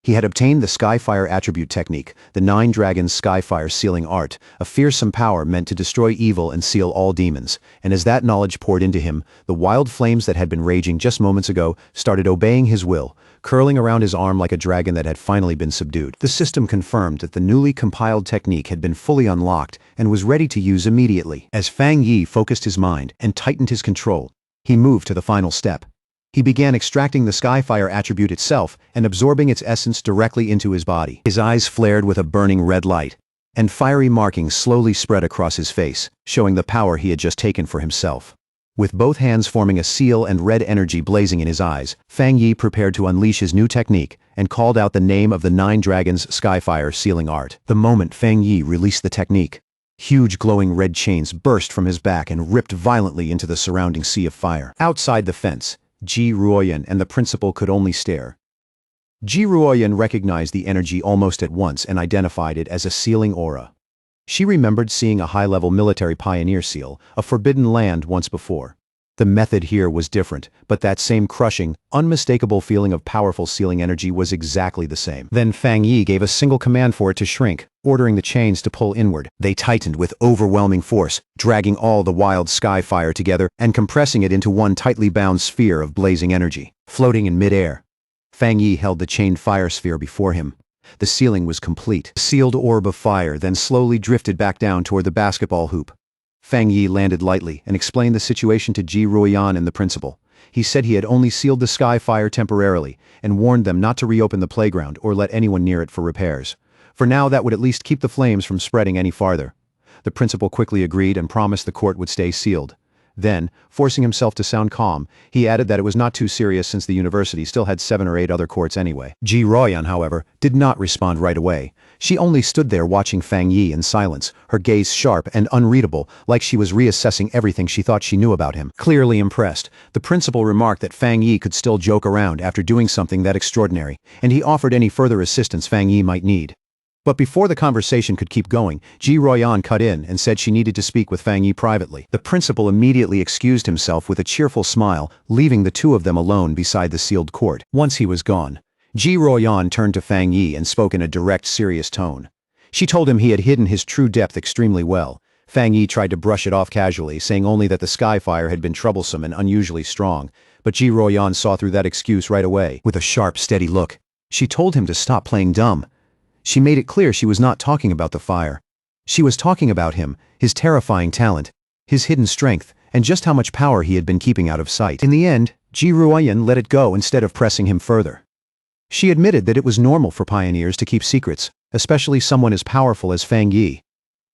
He had obtained the Skyfire attribute technique, the 9 Dragons Skyfire sealing art, a fearsome power meant to destroy evil and seal all demons, and as that knowledge poured into him, the wild flames that had been raging just moments ago started obeying his will, curling around his arm like a dragon that had finally been subdued. The system confirmed that the newly compiled technique had been fully unlocked and was ready to use immediately. As Fang Yi focused his mind and tightened his control, he moved to the final step. He began extracting the Skyfire attribute itself and absorbing its essence directly into his body. His eyes flared with a burning red light, and fiery markings slowly spread across his face, showing the power he had just taken for himself. With both hands forming a seal and red energy blazing in his eyes, Fang Yi prepared to unleash his new technique and called out the name of the 9 Dragons Skyfire sealing art. The moment Fang Yi released the technique, huge glowing red chains burst from his back and ripped violently into the surrounding sea of fire. Outside the fence, Ji Ruoyan and the principal could only stare. Ji Ruoyan recognized the energy almost at once and identified it as a sealing aura. She remembered seeing a high-level military pioneer seal, a forbidden land once before. The method here was different, but that same crushing, unmistakable feeling of powerful sealing energy was exactly the same. Then Fang Yi gave a single command for it to shrink, ordering the chains to pull inward. They tightened with overwhelming force, dragging all the wild Skyfire together and compressing it into one tightly bound sphere of blazing energy. Floating in midair, Fang Yi held the chained fire sphere before him. The sealing was complete. The sealed orb of fire then slowly drifted back down toward the basketball hoop. Fang Yi landed lightly and explained the situation to Ji Ruoyan and the principal. He said he had only sealed the Skyfire temporarily and warned them not to reopen the playground or let anyone near it for repairs. For now, that would at least keep the flames from spreading any farther. The principal quickly agreed and promised the court would stay sealed. Then, forcing himself to sound calm, he added that it was not too serious since the university still had 7 or 8 other courts anyway. Ji Ruoyan, however, did not respond right away. She only stood there watching Fang Yi in silence, her gaze sharp and unreadable, like she was reassessing everything she thought she knew about him. Clearly impressed, the principal remarked that Fang Yi could still joke around after doing something that extraordinary, and he offered any further assistance Fang Yi might need. But before the conversation could keep going, Ji Ruoyan cut in and said she needed to speak with Fang Yi privately. The principal immediately excused himself with a cheerful smile, leaving the two of them alone beside the sealed court. Once he was gone, Ji Ruoyan turned to Fang Yi and spoke in a direct, serious tone. She told him he had hidden his true depth extremely well. Fang Yi tried to brush it off casually, saying only that the Skyfire had been troublesome and unusually strong, but Ji Ruoyan saw through that excuse right away. With a sharp, steady look, she told him to stop playing dumb. She made it clear she was not talking about the fire. She was talking about him, his terrifying talent, his hidden strength, and just how much power he had been keeping out of sight. In the end, Ji Ruoyan let it go instead of pressing him further. She admitted that it was normal for pioneers to keep secrets, especially someone as powerful as Fang Yi.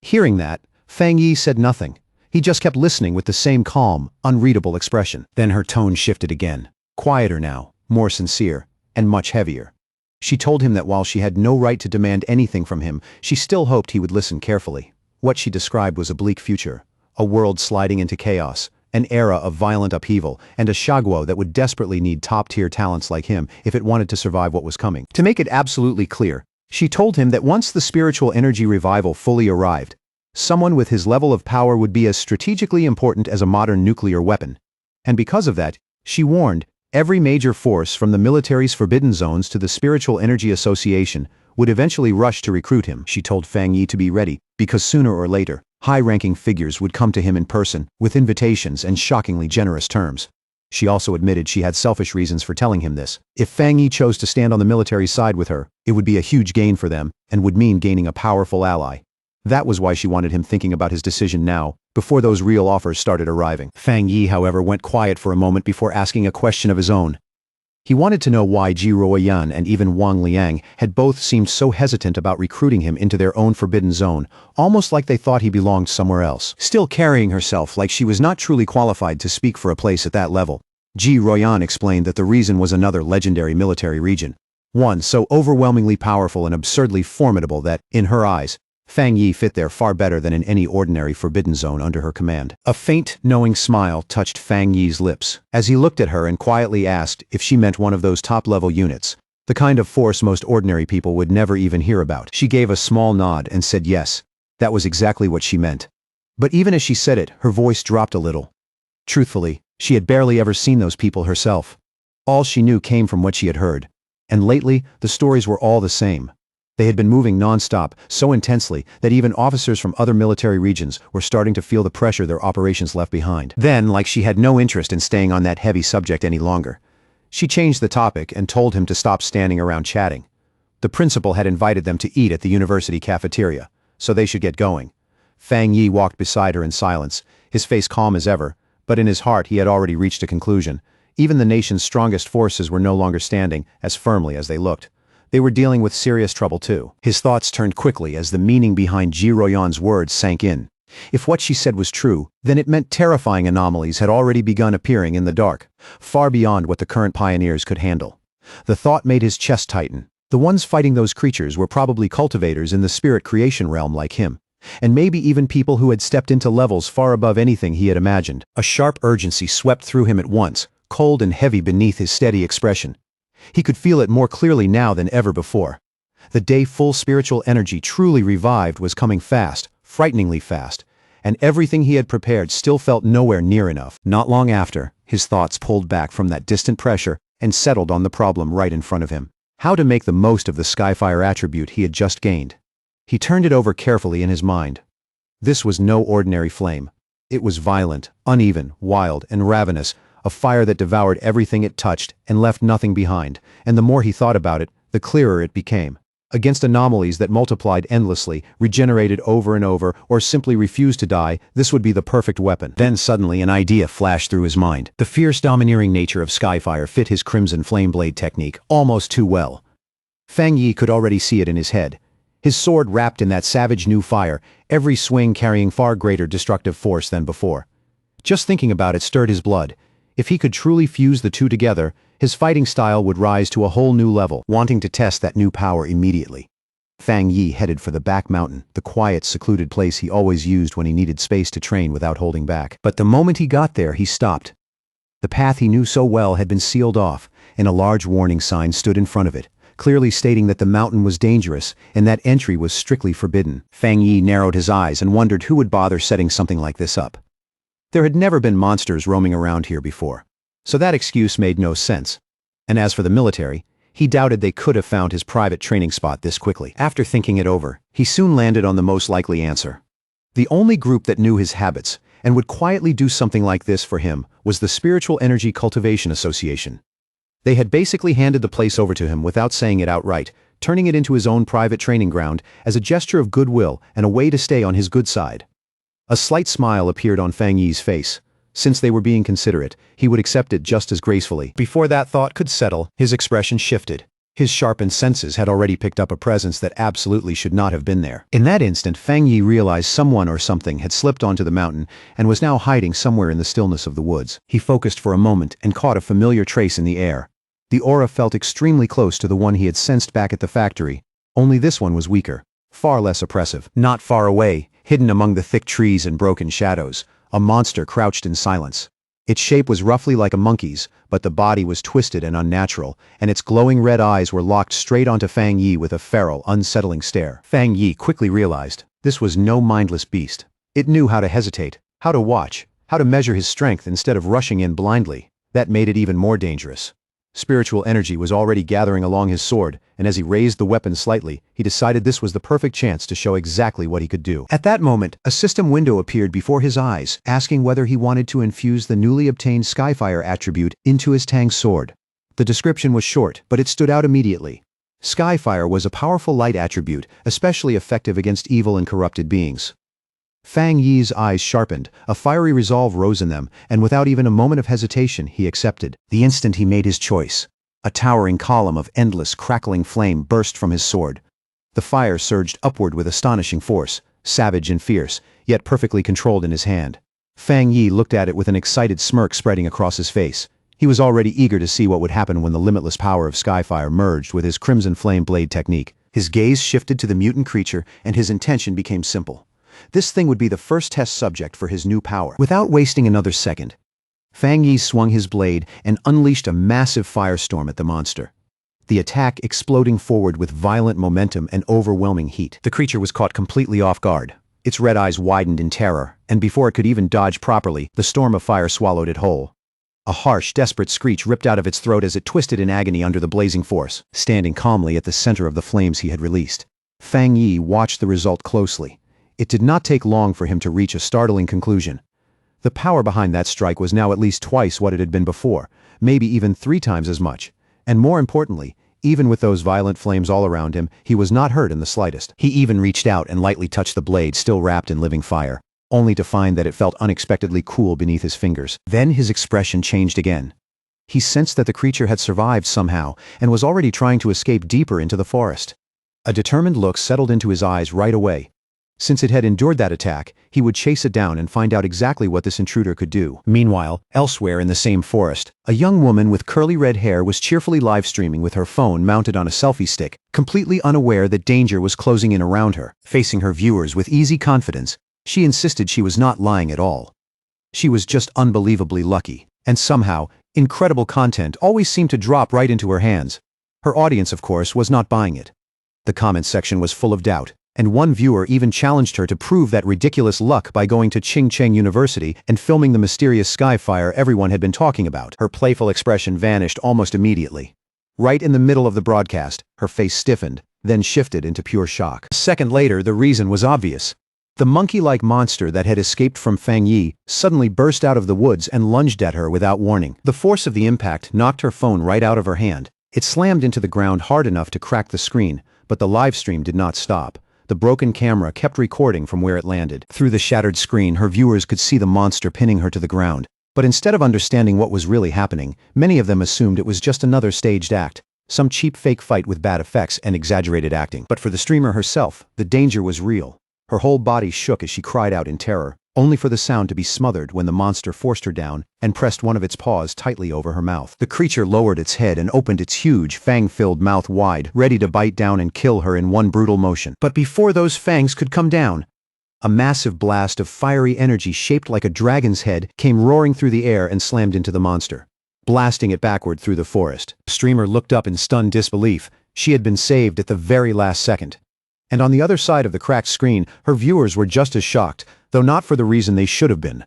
Hearing that, Fang Yi said nothing. He just kept listening with the same calm, unreadable expression. Then her tone shifted again, quieter now, more sincere, and much heavier. She told him that while she had no right to demand anything from him, she still hoped he would listen carefully. What she described was a bleak future, a world sliding into chaos, an era of violent upheaval, and a Shaguo that would desperately need top-tier talents like him if it wanted to survive what was coming. To make it absolutely clear, she told him that once the spiritual energy revival fully arrived, someone with his level of power would be as strategically important as a modern nuclear weapon. And because of that, she warned, every major force from the military's forbidden zones to the Spiritual Energy Association would eventually rush to recruit him. She told Fang Yi to be ready, because sooner or later, high-ranking figures would come to him in person, with invitations and shockingly generous terms. She also admitted she had selfish reasons for telling him this. If Fang Yi chose to stand on the military side with her, it would be a huge gain for them, and would mean gaining a powerful ally. That was why she wanted him thinking about his decision now, before those real offers started arriving. Fang Yi, however, went quiet for a moment before asking a question of his own. He wanted to know why Ji Ruoyan and even Wang Liang had both seemed so hesitant about recruiting him into their own forbidden zone, almost like they thought he belonged somewhere else. Still carrying herself like she was not truly qualified to speak for a place at that level, Ji Ruoyan explained that the reason was another legendary military region. One so overwhelmingly powerful and absurdly formidable that, in her eyes, Fang Yi fit there far better than in any ordinary forbidden zone under her command. A faint, knowing smile touched Fang Yi's lips as he looked at her and quietly asked if she meant one of those top-level units, the kind of force most ordinary people would never even hear about. She gave a small nod and said yes, that was exactly what she meant. But even as she said it, her voice dropped a little. Truthfully, she had barely ever seen those people herself. All she knew came from what she had heard. And lately, the stories were all the same. They had been moving non-stop, so intensely that even officers from other military regions were starting to feel the pressure their operations left behind. Then, like she had no interest in staying on that heavy subject any longer, she changed the topic and told him to stop standing around chatting. The principal had invited them to eat at the university cafeteria, so they should get going. Fang Yi walked beside her in silence, his face calm as ever, but in his heart he had already reached a conclusion. Even the nation's strongest forces were no longer standing as firmly as they looked. They were dealing with serious trouble too. His thoughts turned quickly as the meaning behind Ji Ruoyan's words sank in. If what she said was true, then it meant terrifying anomalies had already begun appearing in the dark, far beyond what the current pioneers could handle. The thought made his chest tighten. The ones fighting those creatures were probably cultivators in the spirit creation realm like him, and maybe even people who had stepped into levels far above anything he had imagined. A sharp urgency swept through him at once, cold and heavy beneath his steady expression. He could feel it more clearly now than ever before. The day full spiritual energy truly revived was coming fast, frighteningly fast, and everything he had prepared still felt nowhere near enough. Not long after, his thoughts pulled back from that distant pressure and settled on the problem right in front of him. How to make the most of the Skyfire attribute he had just gained. He turned it over carefully in his mind. This was no ordinary flame. It was violent, uneven, wild, and ravenous, a fire that devoured everything it touched and left nothing behind, and the more he thought about it, the clearer it became. Against anomalies that multiplied endlessly, regenerated over and over, or simply refused to die, this would be the perfect weapon. Then suddenly an idea flashed through his mind. The fierce domineering nature of Skyfire fit his Crimson Flame Blade technique almost too well. Fang Yi could already see it in his head. His sword wrapped in that savage new fire, every swing carrying far greater destructive force than before. Just thinking about it stirred his blood. If he could truly fuse the two together, his fighting style would rise to a whole new level, wanting to test that new power immediately. Fang Yi headed for the back mountain, the quiet, secluded place he always used when he needed space to train without holding back. But the moment he got there, he stopped. The path he knew so well had been sealed off, and a large warning sign stood in front of it, clearly stating that the mountain was dangerous and that entry was strictly forbidden. Fang Yi narrowed his eyes and wondered who would bother setting something like this up. There had never been monsters roaming around here before, so that excuse made no sense. And as for the military, he doubted they could have found his private training spot this quickly. After thinking it over, he soon landed on the most likely answer. The only group that knew his habits and would quietly do something like this for him was the Spiritual Energy Cultivation Association. They had basically handed the place over to him without saying it outright, turning it into his own private training ground as a gesture of goodwill and a way to stay on his good side. A slight smile appeared on Fang Yi's face. Since they were being considerate, he would accept it just as gracefully. Before that thought could settle, his expression shifted. His sharpened senses had already picked up a presence that absolutely should not have been there. In that instant, Fang Yi realized someone or something had slipped onto the mountain and was now hiding somewhere in the stillness of the woods. He focused for a moment and caught a familiar trace in the air. The aura felt extremely close to the one he had sensed back at the factory, only this one was weaker, far less oppressive. Not far away, hidden among the thick trees and broken shadows, a monster crouched in silence. Its shape was roughly like a monkey's, but the body was twisted and unnatural, and its glowing red eyes were locked straight onto Fang Yi with a feral, unsettling stare. Fang Yi quickly realized this was no mindless beast. It knew how to hesitate, how to watch, how to measure his strength instead of rushing in blindly. That made it even more dangerous. Spiritual energy was already gathering along his sword, and as he raised the weapon slightly, he decided this was the perfect chance to show exactly what he could do. At that moment, a system window appeared before his eyes, asking whether he wanted to infuse the newly obtained Skyfire attribute into his Tang sword. The description was short, but it stood out immediately. Skyfire was a powerful light attribute, especially effective against evil and corrupted beings. Fang Yi's eyes sharpened, a fiery resolve rose in them, and without even a moment of hesitation, he accepted. The instant he made his choice, A towering column of endless, crackling flame burst from his sword. The fire surged upward with astonishing force, savage and fierce, yet perfectly controlled in his hand. Fang Yi looked at it with an excited smirk spreading across his face. He was already eager to see what would happen when the limitless power of Skyfire merged with his crimson flame blade technique. His gaze shifted to the mutant creature, and his intention became simple. This thing would be the first test subject for his new power. Without wasting another second, Fang Yi swung his blade and unleashed a massive firestorm at the monster. The attack exploding forward with violent momentum and overwhelming heat. The creature was caught completely off guard. Its red eyes widened in terror, and before it could even dodge properly, the storm of fire swallowed it whole. A harsh, desperate screech ripped out of its throat as it twisted in agony under the blazing force, standing calmly at the center of the flames he had released. Fang Yi watched the result closely. It did not take long for him to reach a startling conclusion. The power behind that strike was now at least twice what it had been before, maybe even 3 times as much. And more importantly, even with those violent flames all around him, he was not hurt in the slightest. He even reached out and lightly touched the blade still wrapped in living fire, only to find that it felt unexpectedly cool beneath his fingers. Then his expression changed again. He sensed that the creature had survived somehow and was already trying to escape deeper into the forest. A determined look settled into his eyes right away. Since it had endured that attack, he would chase it down and find out exactly what this intruder could do. Meanwhile, elsewhere in the same forest, a young woman with curly red hair was cheerfully live-streaming with her phone mounted on a selfie stick, completely unaware that danger was closing in around her. Facing her viewers with easy confidence, she insisted she was not lying at all. She was just unbelievably lucky, and somehow, incredible content always seemed to drop right into her hands. Her audience, of course, was not buying it. The comment section was full of doubt, and one viewer even challenged her to prove that ridiculous luck by going to Ching Cheng University and filming the mysterious Skyfire everyone had been talking about. Her playful expression vanished almost immediately. Right in the middle of the broadcast, her face stiffened, then shifted into pure shock. A second later, the reason was obvious. The monkey-like monster that had escaped from Fang Yi suddenly burst out of the woods and lunged at her without warning. The force of the impact knocked her phone right out of her hand. It slammed into the ground hard enough to crack the screen, but the live stream did not stop. The broken camera kept recording from where it landed. Through the shattered screen, her viewers could see the monster pinning her to the ground. But instead of understanding what was really happening, many of them assumed it was just another staged act, some cheap fake fight with bad effects and exaggerated acting. But for the streamer herself, the danger was real. Her whole body shook as she cried out in terror, only for the sound to be smothered when the monster forced her down and pressed one of its paws tightly over her mouth. The creature lowered its head and opened its huge, fang-filled mouth wide, ready to bite down and kill her in one brutal motion. But before those fangs could come down, a massive blast of fiery energy shaped like a dragon's head came roaring through the air and slammed into the monster, blasting it backward through the forest. The streamer looked up in stunned disbelief. She had been saved at the very last second. And on the other side of the cracked screen, her viewers were just as shocked, though not for the reason they should have been.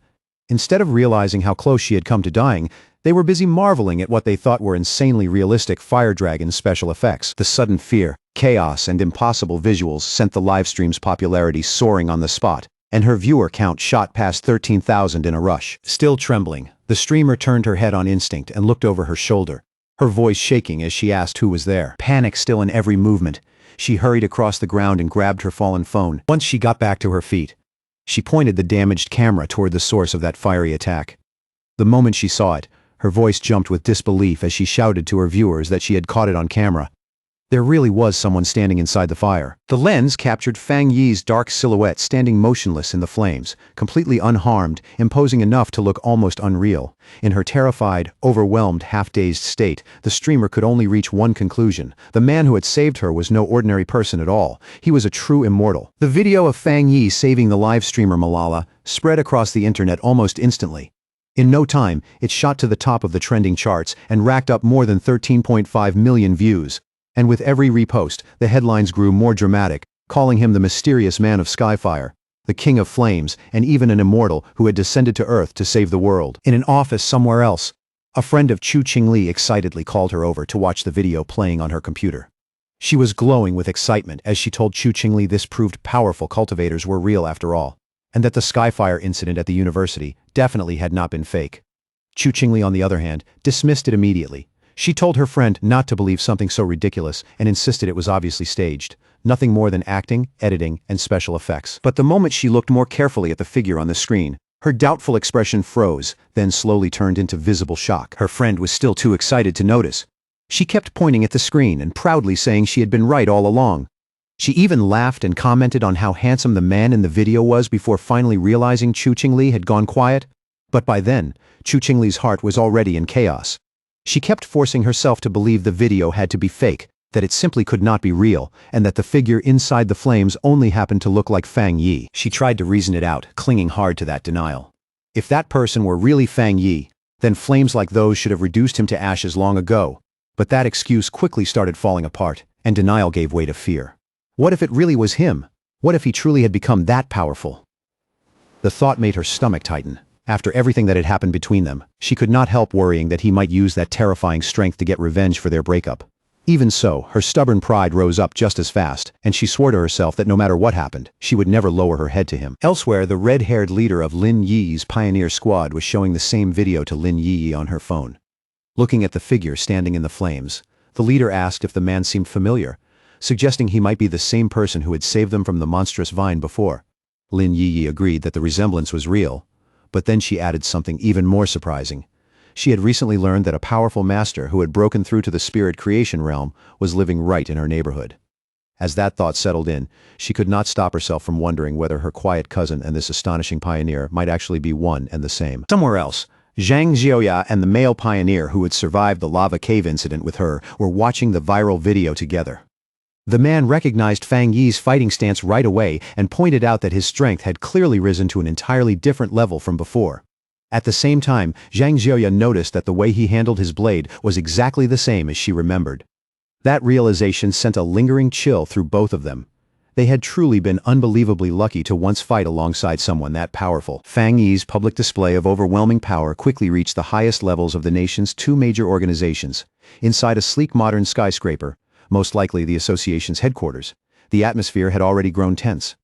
Instead of realizing how close she had come to dying, they were busy marveling at what they thought were insanely realistic Fire Dragon special effects. The sudden fear, chaos, and impossible visuals sent the livestream's popularity soaring on the spot, and her viewer count shot past 13,000 in a rush. Still trembling, the streamer turned her head on instinct and looked over her shoulder, her voice shaking as she asked who was there. Panic still in every movement, she hurried across the ground and grabbed her fallen phone. Once she got back to her feet, she pointed the damaged camera toward the source of that fiery attack. The moment she saw it, her voice jumped with disbelief as she shouted to her viewers that she had caught it on camera. There really was someone standing inside the fire. The lens captured Fang Yi's dark silhouette standing motionless in the flames, completely unharmed, imposing enough to look almost unreal. In her terrified, overwhelmed, half-dazed state, the streamer could only reach one conclusion. The man who had saved her was no ordinary person at all. He was a true immortal. The video of Fang Yi saving the live streamer Malala spread across the internet almost instantly. In no time, it shot to the top of the trending charts and racked up more than 13.5 million views. And with every repost, the headlines grew more dramatic, calling him the mysterious man of Skyfire, the king of flames, and even an immortal who had descended to Earth to save the world. In an office somewhere else, a friend of Chu Qingli excitedly called her over to watch the video playing on her computer. She was glowing with excitement as she told Chu Qingli this proved powerful cultivators were real after all, and that the Skyfire incident at the university definitely had not been fake. Chu Qingli, on the other hand, dismissed it immediately. She told her friend not to believe something so ridiculous and insisted it was obviously staged, nothing more than acting, editing, and special effects. But the moment she looked more carefully at the figure on the screen, her doubtful expression froze, then slowly turned into visible shock. Her friend was still too excited to notice. She kept pointing at the screen and proudly saying she had been right all along. She even laughed and commented on how handsome the man in the video was before finally realizing Chu Qingli had gone quiet. But by then, Chu Qingli's heart was already in chaos. She kept forcing herself to believe the video had to be fake, that it simply could not be real, and that the figure inside the flames only happened to look like Fang Yi. She tried to reason it out, clinging hard to that denial. If that person were really Fang Yi, then flames like those should have reduced him to ashes long ago. But that excuse quickly started falling apart, and denial gave way to fear. What if it really was him? What if he truly had become that powerful? The thought made her stomach tighten. After everything that had happened between them, she could not help worrying that he might use that terrifying strength to get revenge for their breakup. Even so, her stubborn pride rose up just as fast, and she swore to herself that no matter what happened, she would never lower her head to him. Elsewhere, the red-haired leader of Lin Yi's pioneer squad was showing the same video to Lin Yi on her phone. Looking at the figure standing in the flames, the leader asked if the man seemed familiar, suggesting he might be the same person who had saved them from the monstrous vine before. Lin Yi agreed that the resemblance was real, but then she added something even more surprising. She had recently learned that a powerful master who had broken through to the spirit creation realm was living right in her neighborhood. As that thought settled in, she could not stop herself from wondering whether her quiet cousin and this astonishing pioneer might actually be one and the same. Somewhere else, Zhang Xiaoya and the male pioneer who had survived the lava cave incident with her were watching the viral video together. The man recognized Fang Yi's fighting stance right away and pointed out that his strength had clearly risen to an entirely different level from before. At the same time, Zhang Xiaoya noticed that the way he handled his blade was exactly the same as she remembered. That realization sent a lingering chill through both of them. They had truly been unbelievably lucky to once fight alongside someone that powerful. Fang Yi's public display of overwhelming power quickly reached the highest levels of the nation's two major organizations. Inside a sleek modern skyscraper, most likely the association's headquarters, the atmosphere had already grown tense.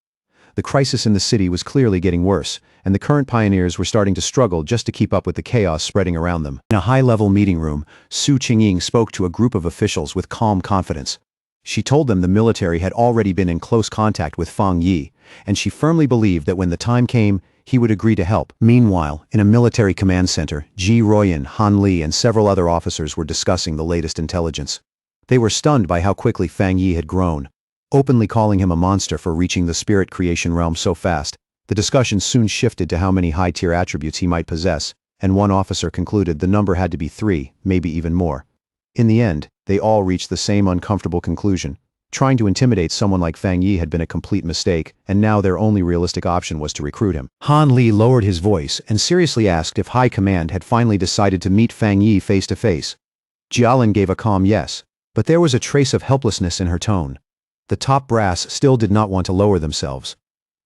The crisis in the city was clearly getting worse, and the current pioneers were starting to struggle just to keep up with the chaos spreading around them. In a high-level meeting room, Su Qingying spoke to a group of officials with calm confidence. She told them the military had already been in close contact with Fang Yi, and she firmly believed that when the time came, he would agree to help. Meanwhile, in a military command center, Ji Ruoyan, Han Li, and several other officers were discussing the latest intelligence. They were stunned by how quickly Fang Yi had grown. Openly calling him a monster for reaching the spirit creation realm so fast, the discussion soon shifted to how many high-tier attributes he might possess, and one officer concluded the number had to be 3, maybe even more. In the end, they all reached the same uncomfortable conclusion. Trying to intimidate someone like Fang Yi had been a complete mistake, and now their only realistic option was to recruit him. Han Li lowered his voice and seriously asked if High Command had finally decided to meet Fang Yi face to face. Jialin gave a calm yes, but there was a trace of helplessness in her tone. The top brass still did not want to lower themselves.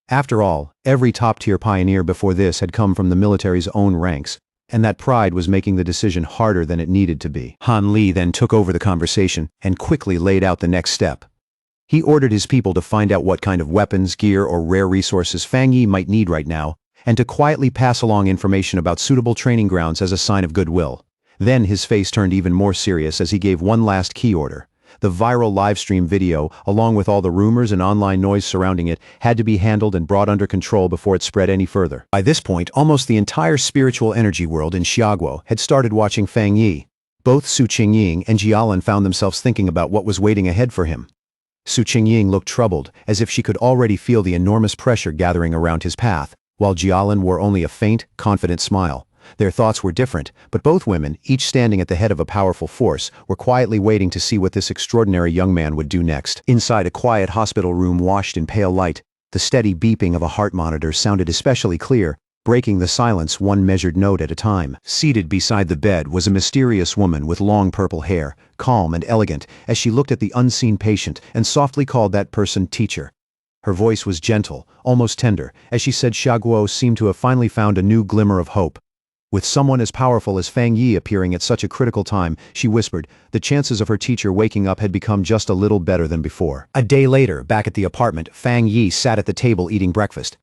After all, every top-tier pioneer before this had come from the military's own ranks, and that pride was making the decision harder than it needed to be. Han Li then took over the conversation and quickly laid out the next step. He ordered his people to find out what kind of weapons, gear, or rare resources Fang Yi might need right now, and to quietly pass along information about suitable training grounds as a sign of goodwill. Then his face turned even more serious as he gave one last key order. The viral livestream video, along with all the rumors and online noise surrounding it, had to be handled and brought under control before it spread any further. By this point, almost the entire spiritual energy world in Xiaguo had started watching Fang Yi. Both Su Qingying and Jialin found themselves thinking about what was waiting ahead for him. Su Qingying looked troubled, as if she could already feel the enormous pressure gathering around his path, while Jialin wore only a faint, confident smile. Their thoughts were different, but both women, each standing at the head of a powerful force, were quietly waiting to see what this extraordinary young man would do next. Inside a quiet hospital room washed in pale light, the steady beeping of a heart monitor sounded especially clear, breaking the silence one measured note at a time. Seated beside the bed was a mysterious woman with long purple hair, calm and elegant, as she looked at the unseen patient and softly called that person teacher. Her voice was gentle, almost tender, as she said Xiaguo seemed to have finally found a new glimmer of hope. With someone as powerful as Fang Yi appearing at such a critical time, she whispered, the chances of her teacher waking up had become just a little better than before. A day later, back at the apartment, Fang Yi sat at the table eating breakfast.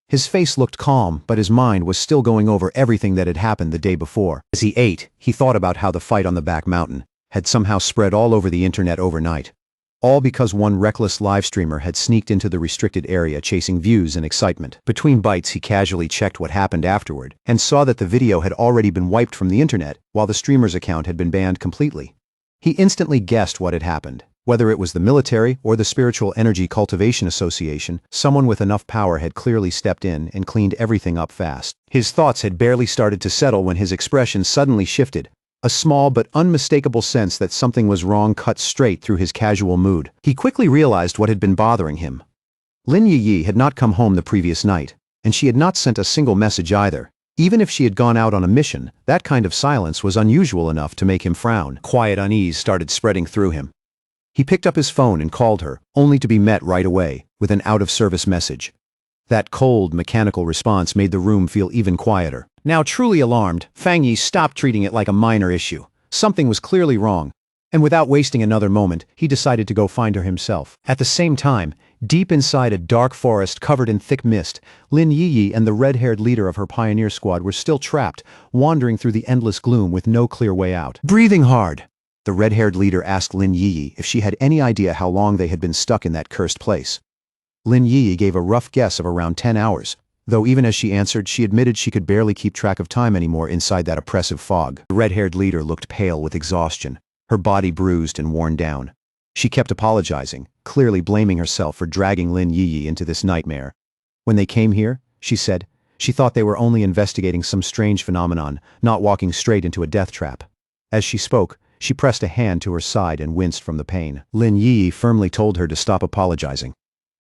His face looked calm, but his mind was still going over everything that had happened the day before. As he ate, he thought about how the fight on the back mountain had somehow spread all over the internet overnight. All because one reckless live streamer had sneaked into the restricted area chasing views and excitement. Between bites, he casually checked what happened afterward and saw that the video had already been wiped from the internet while the streamer's account had been banned completely. He instantly guessed what had happened. Whether it was the military or the Spiritual Energy Cultivation Association, someone with enough power had clearly stepped in and cleaned everything up fast. His thoughts had barely started to settle when his expression suddenly shifted. A small but unmistakable sense that something was wrong cut straight through his casual mood. He quickly realized what had been bothering him. Lin Yi had not come home the previous night, and she had not sent a single message either. Even if she had gone out on a mission, that kind of silence was unusual enough to make him frown. Quiet unease started spreading through him. He picked up his phone and called her, only to be met right away with an out-of-service message. That cold, mechanical response made the room feel even quieter. Now truly alarmed, Fang Yi stopped treating it like a minor issue. Something was clearly wrong, and without wasting another moment, he decided to go find her himself. At the same time, deep inside a dark forest covered in thick mist, Lin Yi and the red-haired leader of her pioneer squad were still trapped, wandering through the endless gloom with no clear way out. Breathing hard, the red-haired leader asked Lin Yi if she had any idea how long they had been stuck in that cursed place. Lin Yi gave a rough guess of around 10 hours, though even as she answered, she admitted she could barely keep track of time anymore inside that oppressive fog. The red-haired leader looked pale with exhaustion, her body bruised and worn down. She kept apologizing, clearly blaming herself for dragging Lin Yi into this nightmare. When they came here, she said, she thought they were only investigating some strange phenomenon, not walking straight into a death trap. As she spoke, she pressed a hand to her side and winced from the pain. Lin Yi firmly told her to stop apologizing.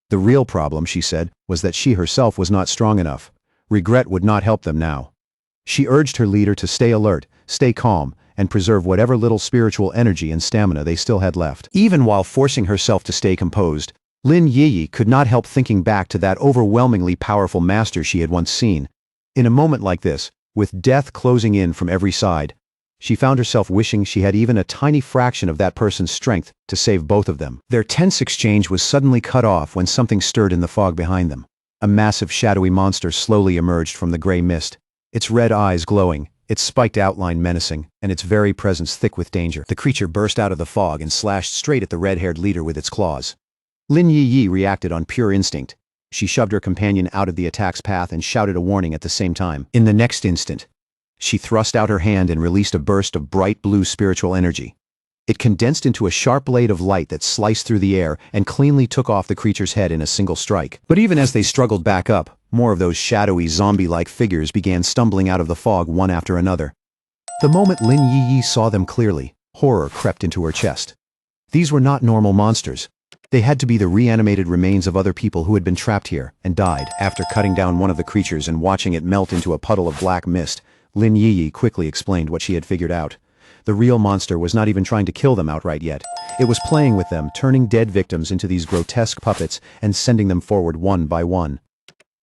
The real problem, she said, was that she herself was not strong enough. Regret would not help them now. She urged her leader to stay alert, stay calm, and preserve whatever little spiritual energy and stamina they still had left. Even while forcing herself to stay composed, Lin Yi could not help thinking back to that overwhelmingly powerful master she had once seen. In a moment like this, with death closing in from every side, she found herself wishing she had even a tiny fraction of that person's strength to save both of them. Their tense exchange was suddenly cut off when something stirred in the fog behind them. A massive shadowy monster slowly emerged from the gray mist, its red eyes glowing, its spiked outline menacing, and its very presence thick with danger. The creature burst out of the fog and slashed straight at the red-haired leader with its claws. Lin Yi reacted on pure instinct. She shoved her companion out of the attack's path and shouted a warning at the same time. In the next instant, she thrust out her hand and released a burst of bright blue spiritual energy. It condensed into a sharp blade of light that sliced through the air and cleanly took off the creature's head in a single strike. But even as they struggled back up, more of those shadowy, zombie-like figures began stumbling out of the fog one after another. The moment Lin Yi saw them clearly, horror crept into her chest. These were not normal monsters. They had to be the reanimated remains of other people who had been trapped here and died. After cutting down one of the creatures and watching it melt into a puddle of black mist, Lin Yi quickly explained what she had figured out. The real monster was not even trying to kill them outright yet. It was playing with them, turning dead victims into these grotesque puppets and sending them forward one by one.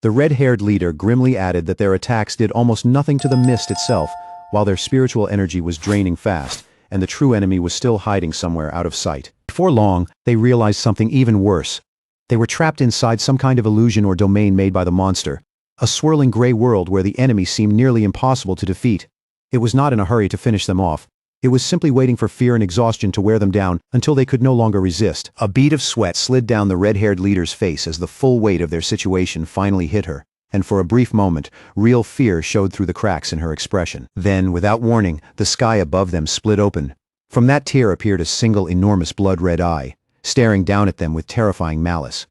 The red-haired leader grimly added that their attacks did almost nothing to the mist itself, while their spiritual energy was draining fast, and the true enemy was still hiding somewhere out of sight. Before long, they realized something even worse. They were trapped inside some kind of illusion or domain made by the monster. A swirling gray world where the enemy seemed nearly impossible to defeat. It was not in a hurry to finish them off. It was simply waiting for fear and exhaustion to wear them down until they could no longer resist. A bead of sweat slid down the red-haired leader's face as the full weight of their situation finally hit her, and for a brief moment, real fear showed through the cracks in her expression. Then, without warning, the sky above them split open. From that tear appeared a single enormous blood-red eye, staring down at them with terrifying malice.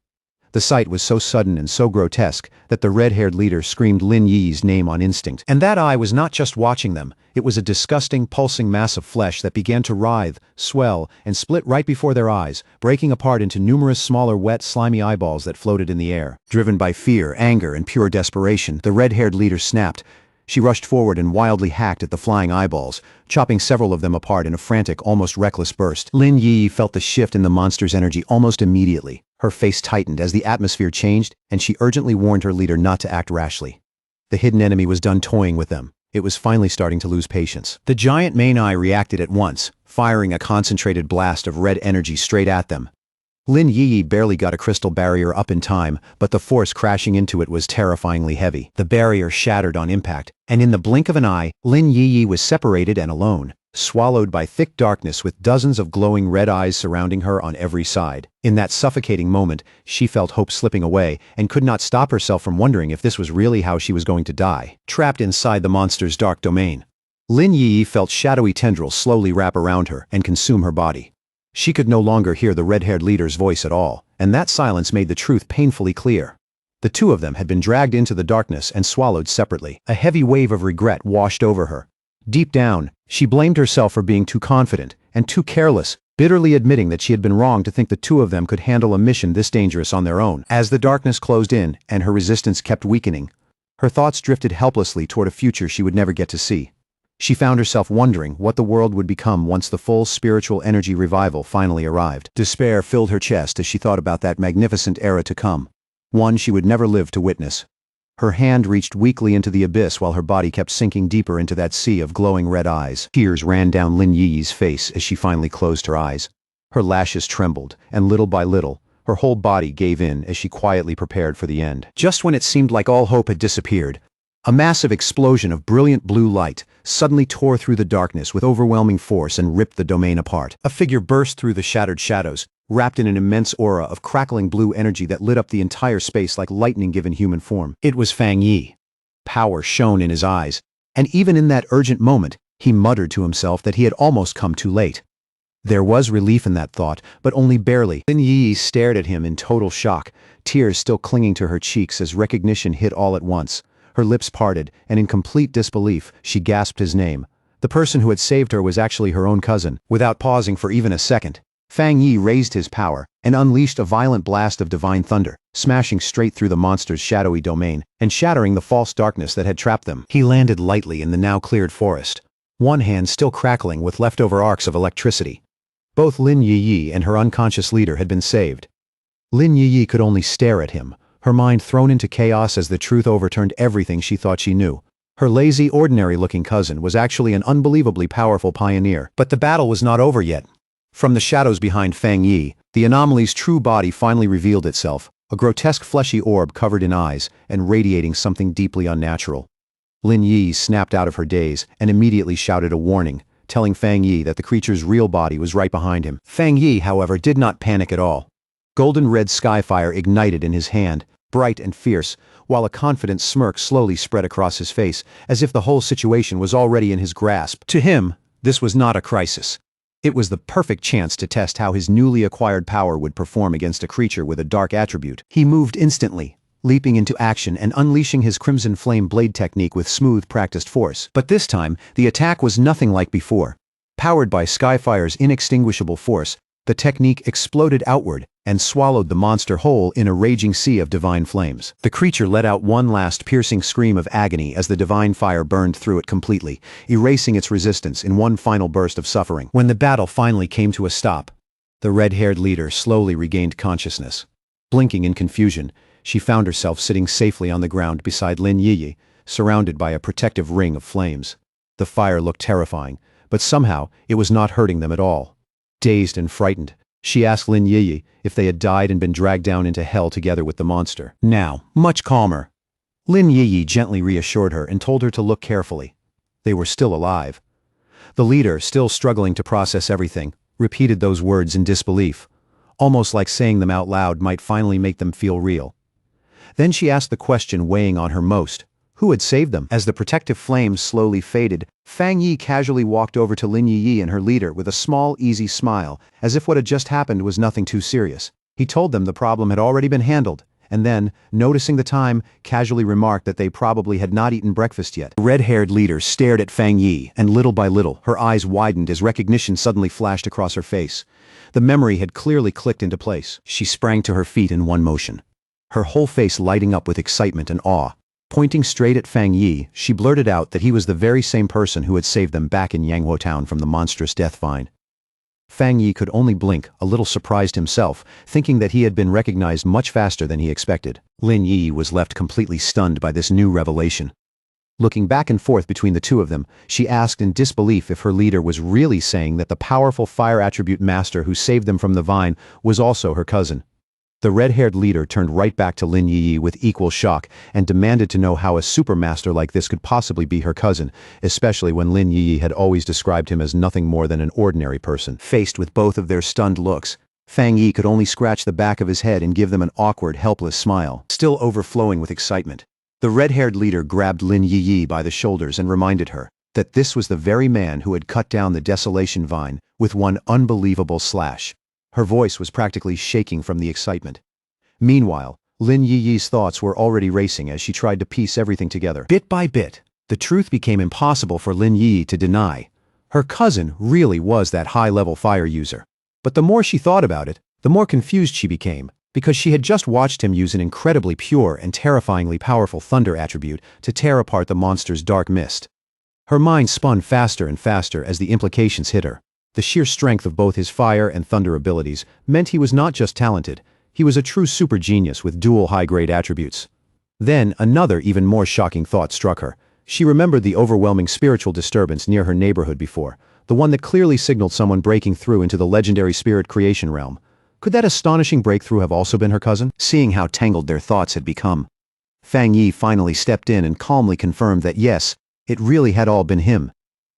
The sight was so sudden and so grotesque that the red-haired leader screamed Lin Yi's name on instinct. And that eye was not just watching them, it was a disgusting, pulsing mass of flesh that began to writhe, swell, and split right before their eyes, breaking apart into numerous smaller wet, slimy eyeballs that floated in the air. Driven by fear, anger, and pure desperation, the red-haired leader snapped. She rushed forward and wildly hacked at the flying eyeballs, chopping several of them apart in a frantic, almost reckless burst. Lin Yi felt the shift in the monster's energy almost immediately. Her face tightened as the atmosphere changed, and she urgently warned her leader not to act rashly. The hidden enemy was done toying with them. It was finally starting to lose patience. The giant main eye reacted at once, firing a concentrated blast of red energy straight at them. Lin Yi barely got a crystal barrier up in time, but the force crashing into it was terrifyingly heavy. The barrier shattered on impact, and in the blink of an eye, Lin Yi was separated and alone, swallowed by thick darkness with dozens of glowing red eyes surrounding her on every side. In that suffocating moment, she felt hope slipping away and could not stop herself from wondering if this was really how she was going to die. Trapped inside the monster's dark domain, Lin Yi felt shadowy tendrils slowly wrap around her and consume her body. She could no longer hear the red-haired leader's voice at all, and that silence made the truth painfully clear. The two of them had been dragged into the darkness and swallowed separately. A heavy wave of regret washed over her. Deep down, she blamed herself for being too confident and too careless, bitterly admitting that she had been wrong to think the two of them could handle a mission this dangerous on their own. As the darkness closed in and her resistance kept weakening, her thoughts drifted helplessly toward a future she would never get to see. She found herself wondering what the world would become once the full spiritual energy revival finally arrived. Despair filled her chest as she thought about that magnificent era to come, one she would never live to witness. Her hand reached weakly into the abyss while her body kept sinking deeper into that sea of glowing red eyes. Tears ran down Lin Yi's face as she finally closed her eyes. Her lashes trembled, and little by little, her whole body gave in as she quietly prepared for the end. Just when it seemed like all hope had disappeared, a massive explosion of brilliant blue light suddenly tore through the darkness with overwhelming force and ripped the domain apart. A figure burst through the shattered shadows, wrapped in an immense aura of crackling blue energy that lit up the entire space like lightning given human form. It was Fang Yi. Power shone in his eyes, and even in that urgent moment, he muttered to himself that he had almost come too late. There was relief in that thought, but only barely. Lin Yi stared at him in total shock, tears still clinging to her cheeks as recognition hit all at once. Her lips parted, and in complete disbelief, she gasped his name. The person who had saved her was actually her own cousin. Without pausing for even a second, Fang Yi raised his power and unleashed a violent blast of divine thunder, smashing straight through the monster's shadowy domain and shattering the false darkness that had trapped them. He landed lightly in the now cleared forest, one hand still crackling with leftover arcs of electricity. Both Lin Yi and her unconscious leader had been saved. Lin Yi could only stare at him, her mind thrown into chaos as the truth overturned everything she thought she knew. Her lazy, ordinary-looking cousin was actually an unbelievably powerful pioneer. But the battle was not over yet. From the shadows behind Fang Yi, the anomaly's true body finally revealed itself, a grotesque fleshy orb covered in eyes and radiating something deeply unnatural. Lin Yi snapped out of her daze and immediately shouted a warning, telling Fang Yi that the creature's real body was right behind him. Fang Yi, however, did not panic at all. Golden-red skyfire ignited in his hand, bright and fierce, while a confident smirk slowly spread across his face, as if the whole situation was already in his grasp. To him, this was not a crisis. It was the perfect chance to test how his newly acquired power would perform against a creature with a dark attribute. He moved instantly, leaping into action and unleashing his Crimson Flame blade technique with smooth, practiced force. But this time, the attack was nothing like before. Powered by Skyfire's inextinguishable force, the technique exploded outward and swallowed the monster whole in a raging sea of divine flames. The creature let out one last piercing scream of agony as the divine fire burned through it completely, erasing its resistance in one final burst of suffering. When the battle finally came to a stop, the red-haired leader slowly regained consciousness. Blinking in confusion, she found herself sitting safely on the ground beside Lin Yi, surrounded by a protective ring of flames. The fire looked terrifying, but somehow it was not hurting them at all. Dazed and frightened, she asked Lin Yi if they had died and been dragged down into hell together with the monster. Now, much calmer, Lin Yi gently reassured her and told her to look carefully. They were still alive. The leader, still struggling to process everything, repeated those words in disbelief, almost like saying them out loud might finally make them feel real. Then she asked the question weighing on her most: who had saved them? As the protective flames slowly faded, Fang Yi casually walked over to Lin Yi and her leader with a small, easy smile, as if what had just happened was nothing too serious. He told them the problem had already been handled, and then, noticing the time, casually remarked that they probably had not eaten breakfast yet. The red-haired leader stared at Fang Yi, and little by little, her eyes widened as recognition suddenly flashed across her face. The memory had clearly clicked into place. She sprang to her feet in one motion, her whole face lighting up with excitement and awe. Pointing straight at Fang Yi, she blurted out that he was the very same person who had saved them back in Yanghuo Town from the monstrous death vine. Fang Yi could only blink, a little surprised himself, thinking that he had been recognized much faster than he expected. Lin Yi was left completely stunned by this new revelation. Looking back and forth between the two of them, she asked in disbelief if her leader was really saying that the powerful fire attribute master who saved them from the vine was also her cousin. The red-haired leader turned right back to Lin Yi with equal shock and demanded to know how a supermaster like this could possibly be her cousin, especially when Lin Yi had always described him as nothing more than an ordinary person. Faced with both of their stunned looks, Fang Yi could only scratch the back of his head and give them an awkward, helpless smile. Still overflowing with excitement, the red-haired leader grabbed Lin Yi by the shoulders and reminded her, that this was the very man who had cut down the desolation vine with one unbelievable slash. Her voice was practically shaking from the excitement. Meanwhile, Lin Yi's thoughts were already racing as she tried to piece everything together. Bit by bit, the truth became impossible for Lin Yi to deny. Her cousin really was that high-level fire user. But the more she thought about it, the more confused she became, because she had just watched him use an incredibly pure and terrifyingly powerful thunder attribute to tear apart the monster's dark mist. Her mind spun faster and faster as the implications hit her. The sheer strength of both his fire and thunder abilities meant he was not just talented, he was a true super genius with dual high-grade attributes. Then, another even more shocking thought struck her. She remembered the overwhelming spiritual disturbance near her neighborhood before, the one that clearly signaled someone breaking through into the legendary spirit creation realm. Could that astonishing breakthrough have also been her cousin? Seeing how tangled their thoughts had become, Fang Yi finally stepped in and calmly confirmed that yes, it really had all been him.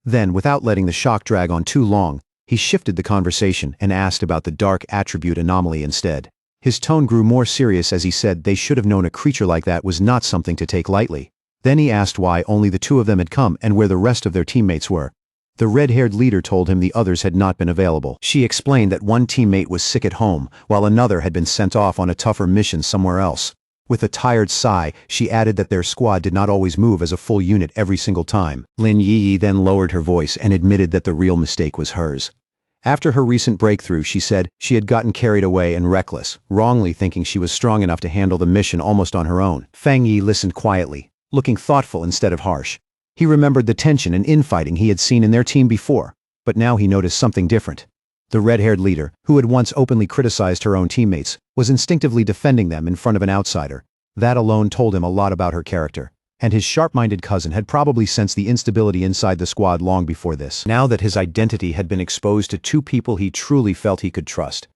Then, without letting the shock drag on too long, he shifted the conversation and asked about the dark attribute anomaly instead. His tone grew more serious as he said they should have known a creature like that was not something to take lightly. Then he asked why only the two of them had come and where the rest of their teammates were. The red-haired leader told him the others had not been available. She explained that one teammate was sick at home, while another had been sent off on a tougher mission somewhere else. With a tired sigh, she added that their squad did not always move as a full unit every single time. Lin Yi then lowered her voice and admitted that the real mistake was hers. After her recent breakthrough, she said she had gotten carried away and reckless, wrongly thinking she was strong enough to handle the mission almost on her own. Fang Yi listened quietly, looking thoughtful instead of harsh. He remembered the tension and infighting he had seen in their team before, but now he noticed something different. The red-haired leader, who had once openly criticized her own teammates, was instinctively defending them in front of an outsider. That alone told him a lot about her character. And his sharp-minded cousin had probably sensed the instability inside the squad long before this. Now that his identity had been exposed to two people he truly felt he could trust,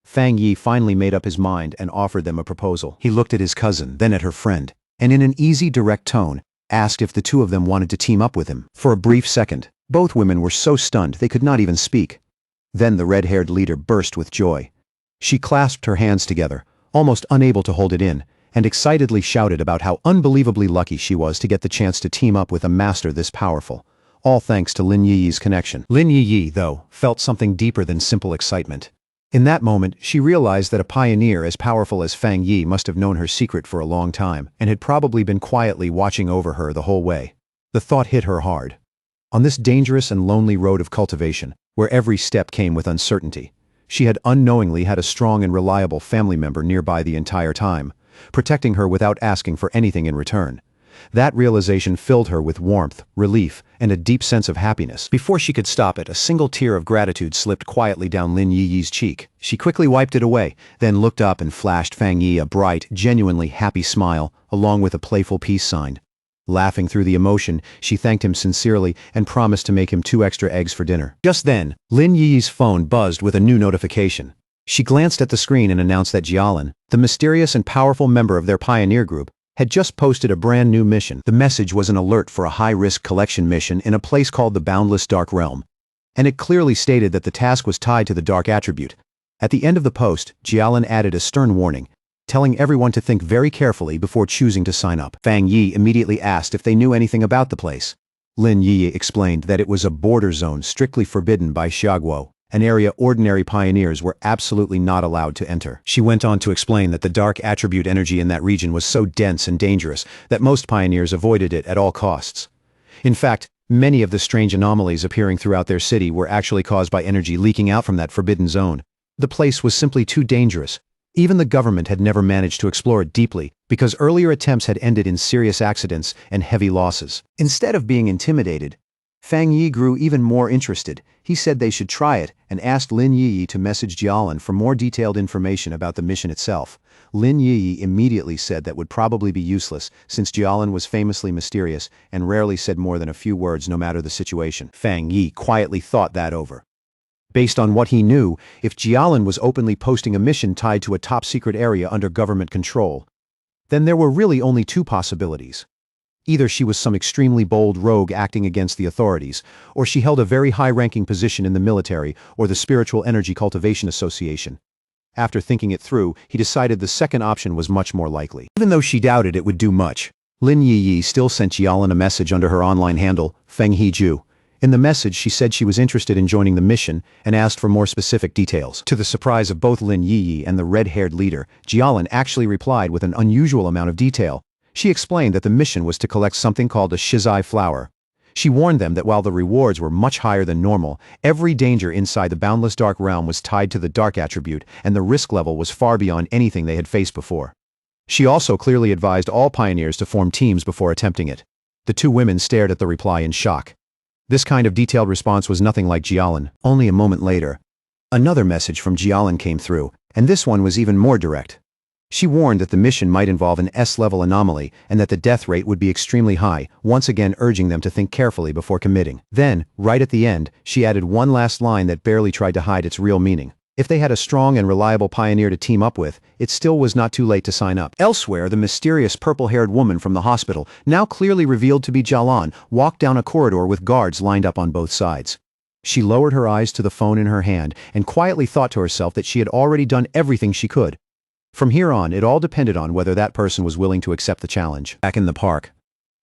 Fang Yi finally made up his mind and offered them a proposal. He looked at his cousin, then at her friend, and in an easy, direct tone, asked if the two of them wanted to team up with him. For a brief second, both women were so stunned they could not even speak. Then the red-haired leader burst with joy. She clasped her hands together, almost unable to hold it in, and excitedly shouted about how unbelievably lucky she was to get the chance to team up with a master this powerful, all thanks to Lin Yi's connection. Lin Yi, though, felt something deeper than simple excitement. In that moment, she realized that a pioneer as powerful as Fang Yi must have known her secret for a long time, and had probably been quietly watching over her the whole way. The thought hit her hard. On this dangerous and lonely road of cultivation, where every step came with uncertainty, she had unknowingly had a strong and reliable family member nearby the entire time, protecting her without asking for anything in return. That realization filled her with warmth, relief, and a deep sense of happiness. Before she could stop it, a single tear of gratitude slipped quietly down Lin Yi's cheek. She quickly wiped it away, then looked up and flashed Fang Yi a bright, genuinely happy smile, along with a playful peace sign. Laughing through the emotion, she thanked him sincerely and promised to make him 2 extra eggs for dinner. Just then, Lin Yi's phone buzzed with a new notification. She glanced at the screen and announced that Jialan, the mysterious and powerful member of their pioneer group, had just posted a brand new mission. The message was an alert for a high-risk collection mission in a place called the Boundless Dark Realm, and it clearly stated that the task was tied to the dark attribute. At the end of the post, Jialan added a stern warning, telling everyone to think very carefully before choosing to sign up. Fang Yi immediately asked if they knew anything about the place. Lin Yi explained that it was a border zone strictly forbidden by Xiaoguo, an area ordinary pioneers were absolutely not allowed to enter. She went on to explain that the dark attribute energy in that region was so dense and dangerous that most pioneers avoided it at all costs. In fact, many of the strange anomalies appearing throughout their city were actually caused by energy leaking out from that forbidden zone. The place was simply too dangerous. Even the government had never managed to explore it deeply because earlier attempts had ended in serious accidents and heavy losses. Instead of being intimidated, Fang Yi grew even more interested. He said they should try it and asked Lin Yi to message Jialan for more detailed information about the mission itself. Lin Yi immediately said that would probably be useless since Jialan was famously mysterious and rarely said more than a few words no matter the situation. Fang Yi quietly thought that over. Based on what he knew, if Jialan was openly posting a mission tied to a top-secret area under government control, then there were really only 2 possibilities. Either she was some extremely bold rogue acting against the authorities, or she held a very high-ranking position in the military or the Spiritual Energy Cultivation Association. After thinking it through, he decided the second option was much more likely. Even though she doubted it would do much, Lin Yiyi still sent Jialan a message under her online handle, Feng Heju. In the message she said she was interested in joining the mission and asked for more specific details. To the surprise of both Lin Yiyi and the red-haired leader, Jialan actually replied with an unusual amount of detail. She explained that the mission was to collect something called a shizai flower. She warned them that while the rewards were much higher than normal, every danger inside the boundless dark realm was tied to the dark attribute, and the risk level was far beyond anything they had faced before. She also clearly advised all pioneers to form teams before attempting it. The two women stared at the reply in shock. This kind of detailed response was nothing like Jialan. Only a moment later, another message from Jialan came through, and this one was even more direct. She warned that the mission might involve an S-level anomaly and that the death rate would be extremely high, once again urging them to think carefully before committing. Then, right at the end, she added one last line that barely tried to hide its real meaning. If they had a strong and reliable pioneer to team up with, it still was not too late to sign up. Elsewhere, the mysterious purple-haired woman from the hospital, now clearly revealed to be Jialan, walked down a corridor with guards lined up on both sides. She lowered her eyes to the phone in her hand and quietly thought to herself that she had already done everything she could. From here on, it all depended on whether that person was willing to accept the challenge. Back in the park,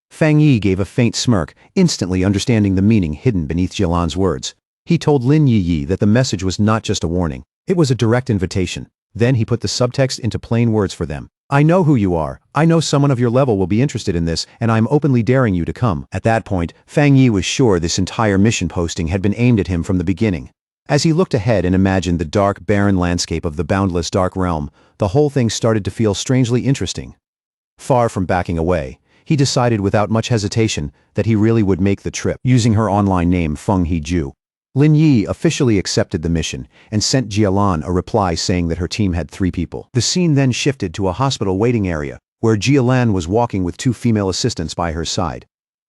Fang Yi gave a faint smirk, instantly understanding the meaning hidden beneath Jialan's words. He told Lin Yiyi that the message was not just a warning. It was a direct invitation. Then he put the subtext into plain words for them. I know who you are. I know someone of your level will be interested in this, and I'm openly daring you to come. At that point, Fang Yi was sure this entire mission posting had been aimed at him from the beginning. As he looked ahead and imagined the dark, barren landscape of the boundless dark realm, the whole thing started to feel strangely interesting. Far from backing away, he decided without much hesitation that he really would make the trip, using her online name Feng Heju. Lin Yi officially accepted the mission and sent Jialan a reply saying that her team had 3 people. The scene then shifted to a hospital waiting area, where Jialan was walking with 2 female assistants by her side.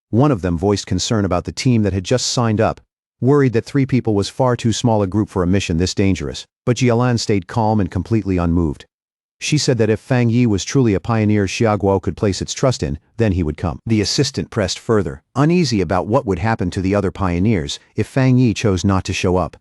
One of them voiced concern about the team that had just signed up, worried that 3 people was far too small a group for a mission this dangerous, but Jialan stayed calm and completely unmoved. She said that if Fang Yi was truly a pioneer Xiaoguo could place its trust in, then he would come. The assistant pressed further, uneasy about what would happen to the other pioneers if Fang Yi chose not to show up.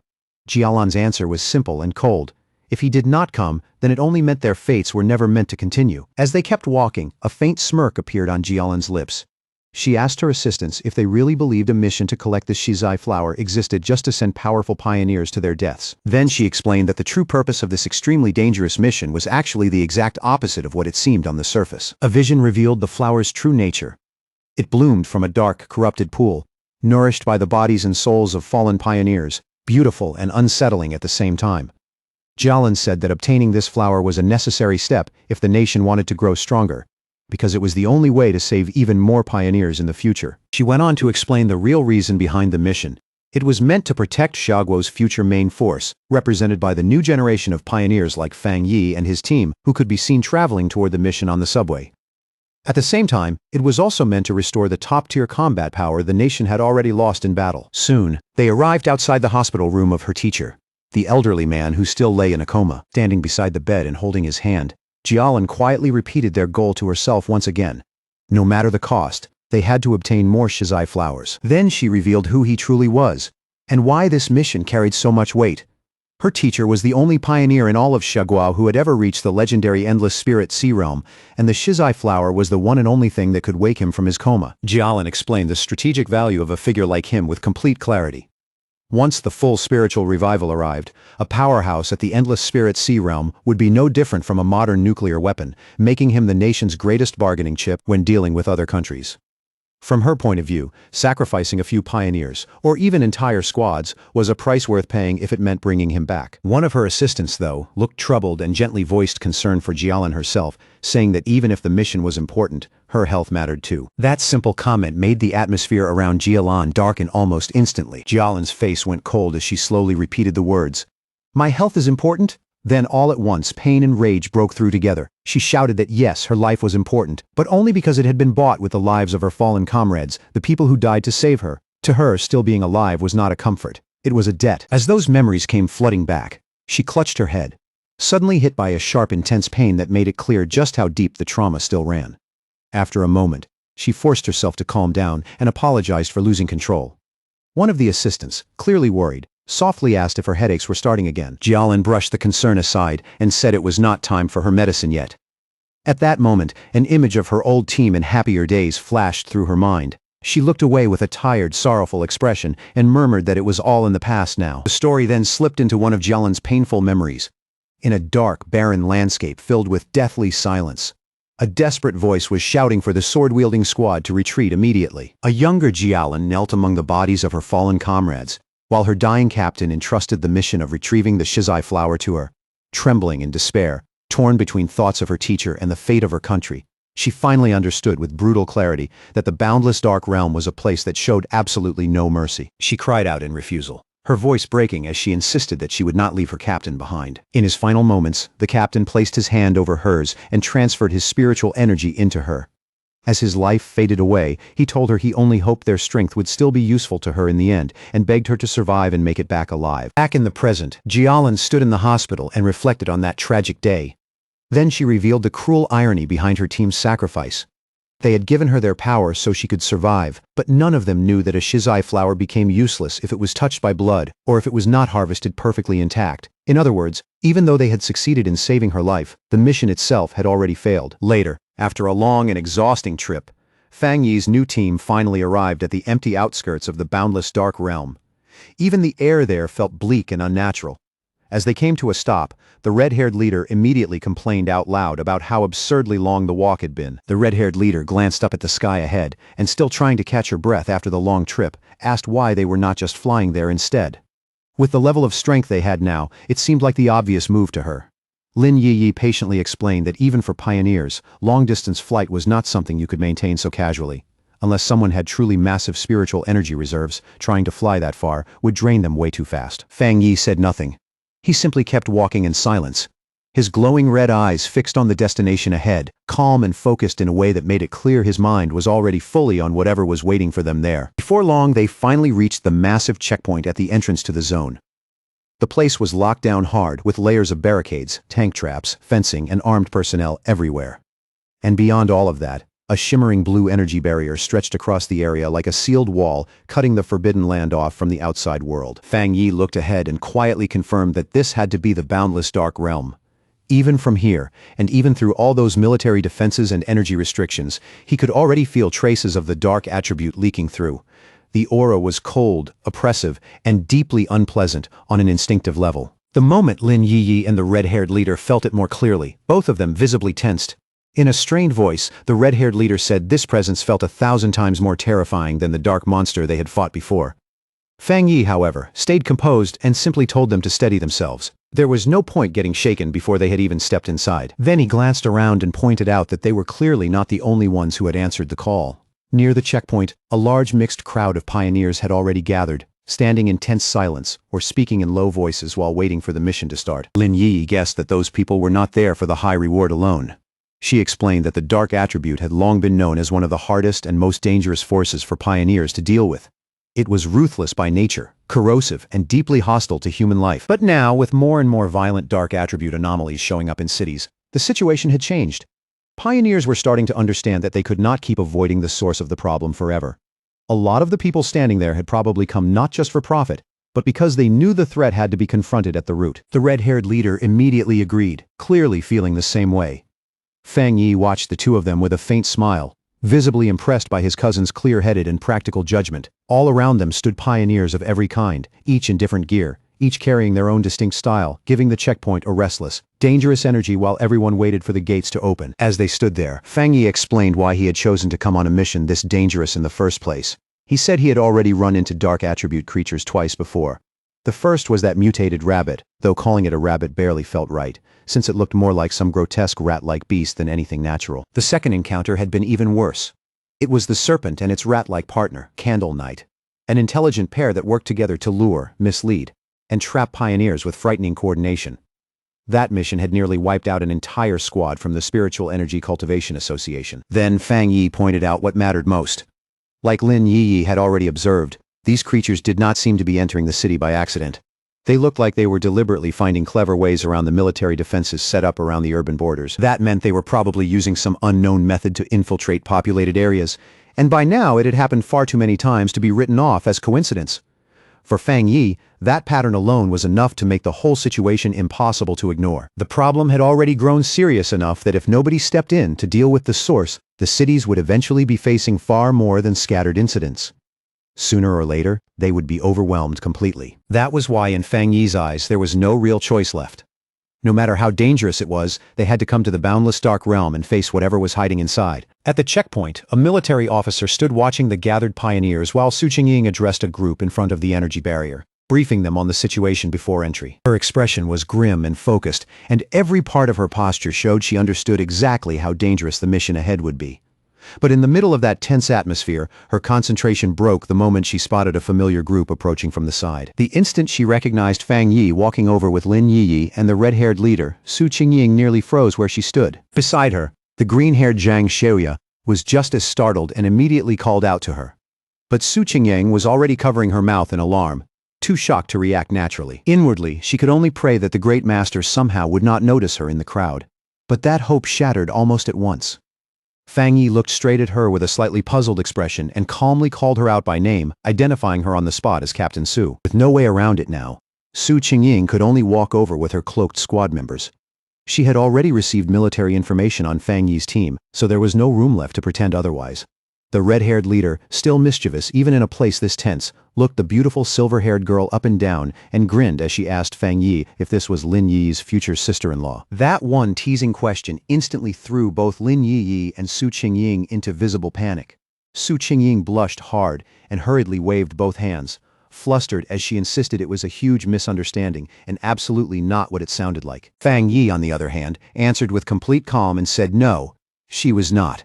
Jialan's answer was simple and cold. If he did not come, then it only meant their fates were never meant to continue. As they kept walking, a faint smirk appeared on Jialan's lips. She asked her assistants if they really believed a mission to collect the shizai flower existed just to send powerful pioneers to their deaths. Then she explained that the true purpose of this extremely dangerous mission was actually the exact opposite of what it seemed on the surface. A vision revealed the flower's true nature. It bloomed from a dark, corrupted pool, nourished by the bodies and souls of fallen pioneers, beautiful and unsettling at the same time. Jialan said that obtaining this flower was a necessary step if the nation wanted to grow stronger, because it was the only way to save even more pioneers in the future. She went on to explain the real reason behind the mission. It was meant to protect Xiaoguo's future main force, represented by the new generation of pioneers like Fang Yi and his team, who could be seen traveling toward the mission on the subway. At the same time, it was also meant to restore the top-tier combat power the nation had already lost in battle. Soon, they arrived outside the hospital room of her teacher, the elderly man who still lay in a coma. Standing beside the bed and holding his hand, Jialan quietly repeated their goal to herself once again. No matter the cost, they had to obtain more shizai flowers. Then she revealed who he truly was, and why this mission carried so much weight. Her teacher was the only pioneer in all of Xiaoguo who had ever reached the legendary Endless Spirit Sea Realm, and the shizai flower was the one and only thing that could wake him from his coma. Jialan explained the strategic value of a figure like him with complete clarity. Once the full spiritual revival arrived, a powerhouse at the Endless Spirit Sea Realm would be no different from a modern nuclear weapon, making him the nation's greatest bargaining chip when dealing with other countries. From her point of view, sacrificing a few pioneers, or even entire squads, was a price worth paying if it meant bringing him back. One of her assistants, though, looked troubled and gently voiced concern for Jialan herself, saying that even if the mission was important, her health mattered too. That simple comment made the atmosphere around Jialan darken almost instantly. Jialan's face went cold as she slowly repeated the words, "My health is important?" Then all at once pain and rage broke through together. She shouted that yes, her life was important, but only because it had been bought with the lives of her fallen comrades, the people who died to save her. To her, still being alive was not a comfort. It was a debt. As those memories came flooding back, she clutched her head, suddenly hit by a sharp, intense pain that made it clear just how deep the trauma still ran. After a moment, she forced herself to calm down and apologized for losing control. One of the assistants, clearly worried, softly asked if her headaches were starting again. Jialan brushed the concern aside and said it was not time for her medicine yet. At that moment, an image of her old team in happier days flashed through her mind. She looked away with a tired, sorrowful expression and murmured that it was all in the past now. The story then slipped into one of Jialan's painful memories. In a dark, barren landscape filled with deathly silence, a desperate voice was shouting for the sword-wielding squad to retreat immediately. A younger Jialan knelt among the bodies of her fallen comrades, while her dying captain entrusted the mission of retrieving the Shizai flower to her. Trembling in despair, torn between thoughts of her teacher and the fate of her country, she finally understood with brutal clarity that the boundless dark realm was a place that showed absolutely no mercy. She cried out in refusal, her voice breaking as she insisted that she would not leave her captain behind. In his final moments, the captain placed his hand over hers and transferred his spiritual energy into her. As his life faded away, he told her he only hoped their strength would still be useful to her in the end, and begged her to survive and make it back alive. Back in the present, Jialan stood in the hospital and reflected on that tragic day. Then she revealed the cruel irony behind her team's sacrifice. They had given her their power so she could survive, but none of them knew that a Shizai flower became useless if it was touched by blood or if it was not harvested perfectly intact. In other words, even though they had succeeded in saving her life, the mission itself had already failed. Later, after a long and exhausting trip, Fang Yi's new team finally arrived at the empty outskirts of the boundless dark realm. Even the air there felt bleak and unnatural. As they came to a stop, the red-haired leader immediately complained out loud about how absurdly long the walk had been. The red-haired leader glanced up at the sky ahead, and still trying to catch her breath after the long trip, asked why they were not just flying there instead. With the level of strength they had now, it seemed like the obvious move to her. Lin Yi patiently explained that even for pioneers, long-distance flight was not something you could maintain so casually. Unless someone had truly massive spiritual energy reserves, trying to fly that far would drain them way too fast. Fang Yi said nothing. He simply kept walking in silence, his glowing red eyes fixed on the destination ahead, calm and focused in a way that made it clear his mind was already fully on whatever was waiting for them there. Before long, they finally reached the massive checkpoint at the entrance to the zone. The place was locked down hard with layers of barricades, tank traps, fencing, and armed personnel everywhere. And beyond all of that, a shimmering blue energy barrier stretched across the area like a sealed wall, cutting the forbidden land off from the outside world. Fang Yi looked ahead and quietly confirmed that this had to be the boundless dark realm. Even from here, and even through all those military defenses and energy restrictions, he could already feel traces of the dark attribute leaking through. The aura was cold, oppressive, and deeply unpleasant on an instinctive level. The moment Lin Yi and the red-haired leader felt it more clearly, both of them visibly tensed. In a strained voice, the red-haired leader said this presence felt 1,000 times more terrifying than the dark monster they had fought before. Fang Yi, however, stayed composed and simply told them to steady themselves. There was no point getting shaken before they had even stepped inside. Then he glanced around and pointed out that they were clearly not the only ones who had answered the call. Near the checkpoint, a large mixed crowd of pioneers had already gathered, standing in tense silence or speaking in low voices while waiting for the mission to start. Lin Yi guessed that those people were not there for the high reward alone. She explained that the dark attribute had long been known as one of the hardest and most dangerous forces for pioneers to deal with. It was ruthless by nature, corrosive, and deeply hostile to human life. But now, with more and more violent dark attribute anomalies showing up in cities, the situation had changed. Pioneers were starting to understand that they could not keep avoiding the source of the problem forever. A lot of the people standing there had probably come not just for profit, but because they knew the threat had to be confronted at the root. The red-haired leader immediately agreed, clearly feeling the same way. Fang Yi watched the two of them with a faint smile, visibly impressed by his cousin's clear-headed and practical judgment. All around them stood pioneers of every kind, each in different gear, each carrying their own distinct style, giving the checkpoint a restless, dangerous energy while everyone waited for the gates to open. As they stood there, Fang Yi explained why he had chosen to come on a mission this dangerous in the first place. He said he had already run into dark attribute creatures twice before. The first was that mutated rabbit, though calling it a rabbit barely felt right, since it looked more like some grotesque rat-like beast than anything natural. The second encounter had been even worse. It was the serpent and its rat-like partner, Candle Knight, an intelligent pair that worked together to lure, mislead, and trap pioneers with frightening coordination. That mission had nearly wiped out an entire squad from the Spiritual Energy Cultivation Association. Then Fang Yi pointed out what mattered most. Like Lin Yi had already observed, these creatures did not seem to be entering the city by accident. They looked like they were deliberately finding clever ways around the military defenses set up around the urban borders. That meant they were probably using some unknown method to infiltrate populated areas, and by now it had happened far too many times to be written off as coincidence. For Fang Yi, that pattern alone was enough to make the whole situation impossible to ignore. The problem had already grown serious enough that if nobody stepped in to deal with the source, the cities would eventually be facing far more than scattered incidents. Sooner or later, they would be overwhelmed completely. That was why in Fang Yi's eyes there was no real choice left. No matter how dangerous it was, they had to come to the boundless dark realm and face whatever was hiding inside. At the checkpoint, a military officer stood watching the gathered pioneers while Su Qingying addressed a group in front of the energy barrier, briefing them on the situation before entry. Her expression was grim and focused, and every part of her posture showed she understood exactly how dangerous the mission ahead would be. But in the middle of that tense atmosphere, her concentration broke the moment she spotted a familiar group approaching from the side. The instant she recognized Fang Yi walking over with Lin Yiyi and the red-haired leader, Su Qingying nearly froze where she stood. Beside her, the green-haired Zhang Xiaoya was just as startled and immediately called out to her. But Su Qingying was already covering her mouth in alarm, too shocked to react naturally. Inwardly, she could only pray that the great master somehow would not notice her in the crowd. But that hope shattered almost at once. Fang Yi looked straight at her with a slightly puzzled expression and calmly called her out by name, identifying her on the spot as Captain Su. With no way around it now, Su Qingying could only walk over with her cloaked squad members. She had already received military information on Fang Yi's team, so there was no room left to pretend otherwise. The red-haired leader, still mischievous even in a place this tense, looked the beautiful silver-haired girl up and down and grinned as she asked Fang Yi if this was Lin Yi's future sister-in-law. That one teasing question instantly threw both Lin Yiyi and Su Qingying into visible panic. Su Qingying blushed hard and hurriedly waved both hands, flustered as she insisted it was a huge misunderstanding and absolutely not what it sounded like. Fang Yi, on the other hand, answered with complete calm and said no, she was not.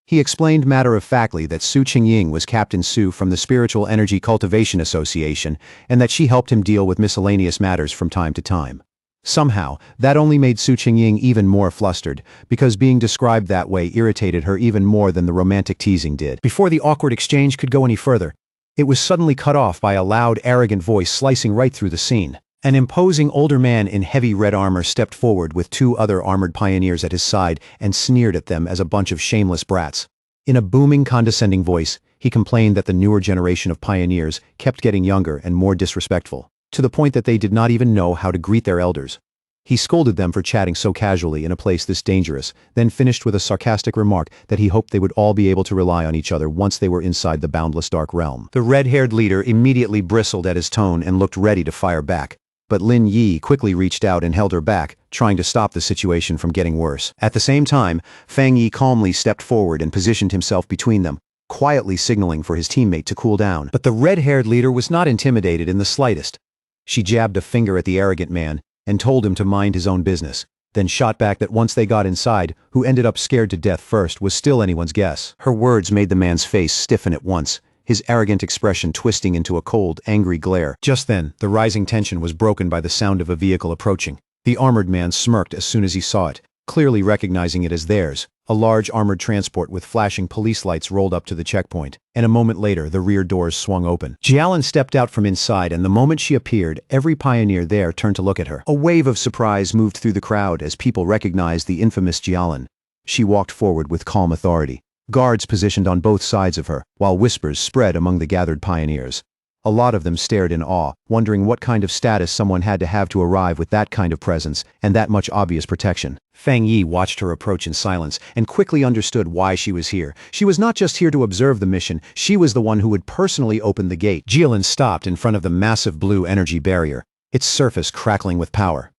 He explained matter-of-factly that Su Qingying was Captain Su from the Spiritual Energy Cultivation Association and that she helped him deal with miscellaneous matters from time to time. Somehow, that only made Su Qingying even more flustered, because being described that way irritated her even more than the romantic teasing did. Before the awkward exchange could go any further, it was suddenly cut off by a loud, arrogant voice slicing right through the scene. An imposing older man in heavy red armor stepped forward with two other armored pioneers at his side and sneered at them as a bunch of shameless brats. In a booming, condescending voice, he complained that the newer generation of pioneers kept getting younger and more disrespectful, to the point that they did not even know how to greet their elders. He scolded them for chatting so casually in a place this dangerous, then finished with a sarcastic remark that he hoped they would all be able to rely on each other once they were inside the boundless dark realm. The red-haired leader immediately bristled at his tone and looked ready to fire back. But Lin Yi quickly reached out and held her back, trying to stop the situation from getting worse. At the same time, Fang Yi calmly stepped forward and positioned himself between them, quietly signaling for his teammate to cool down. But the red-haired leader was not intimidated in the slightest. She jabbed a finger at the arrogant man and told him to mind his own business, then shot back that once they got inside, who ended up scared to death first was still anyone's guess. Her words made the man's face stiffen at once, his arrogant expression twisting into a cold, angry glare. Just then, the rising tension was broken by the sound of a vehicle approaching. The armored man smirked as soon as he saw it, clearly recognizing it as theirs. A large armored transport with flashing police lights rolled up to the checkpoint, and a moment later the rear doors swung open. Jialin stepped out from inside, and the moment she appeared, every pioneer there turned to look at her. A wave of surprise moved through the crowd as people recognized the infamous Jialin. She walked forward with calm authority. Guards positioned on both sides of her, while whispers spread among the gathered pioneers. A lot of them stared in awe, wondering what kind of status someone had to have to arrive with that kind of presence and that much obvious protection. Fang Yi watched her approach in silence and quickly understood why she was here. She was not just here to observe the mission, she was the one who would personally open the gate. Jialin stopped in front of the massive blue energy barrier, its surface crackling with power.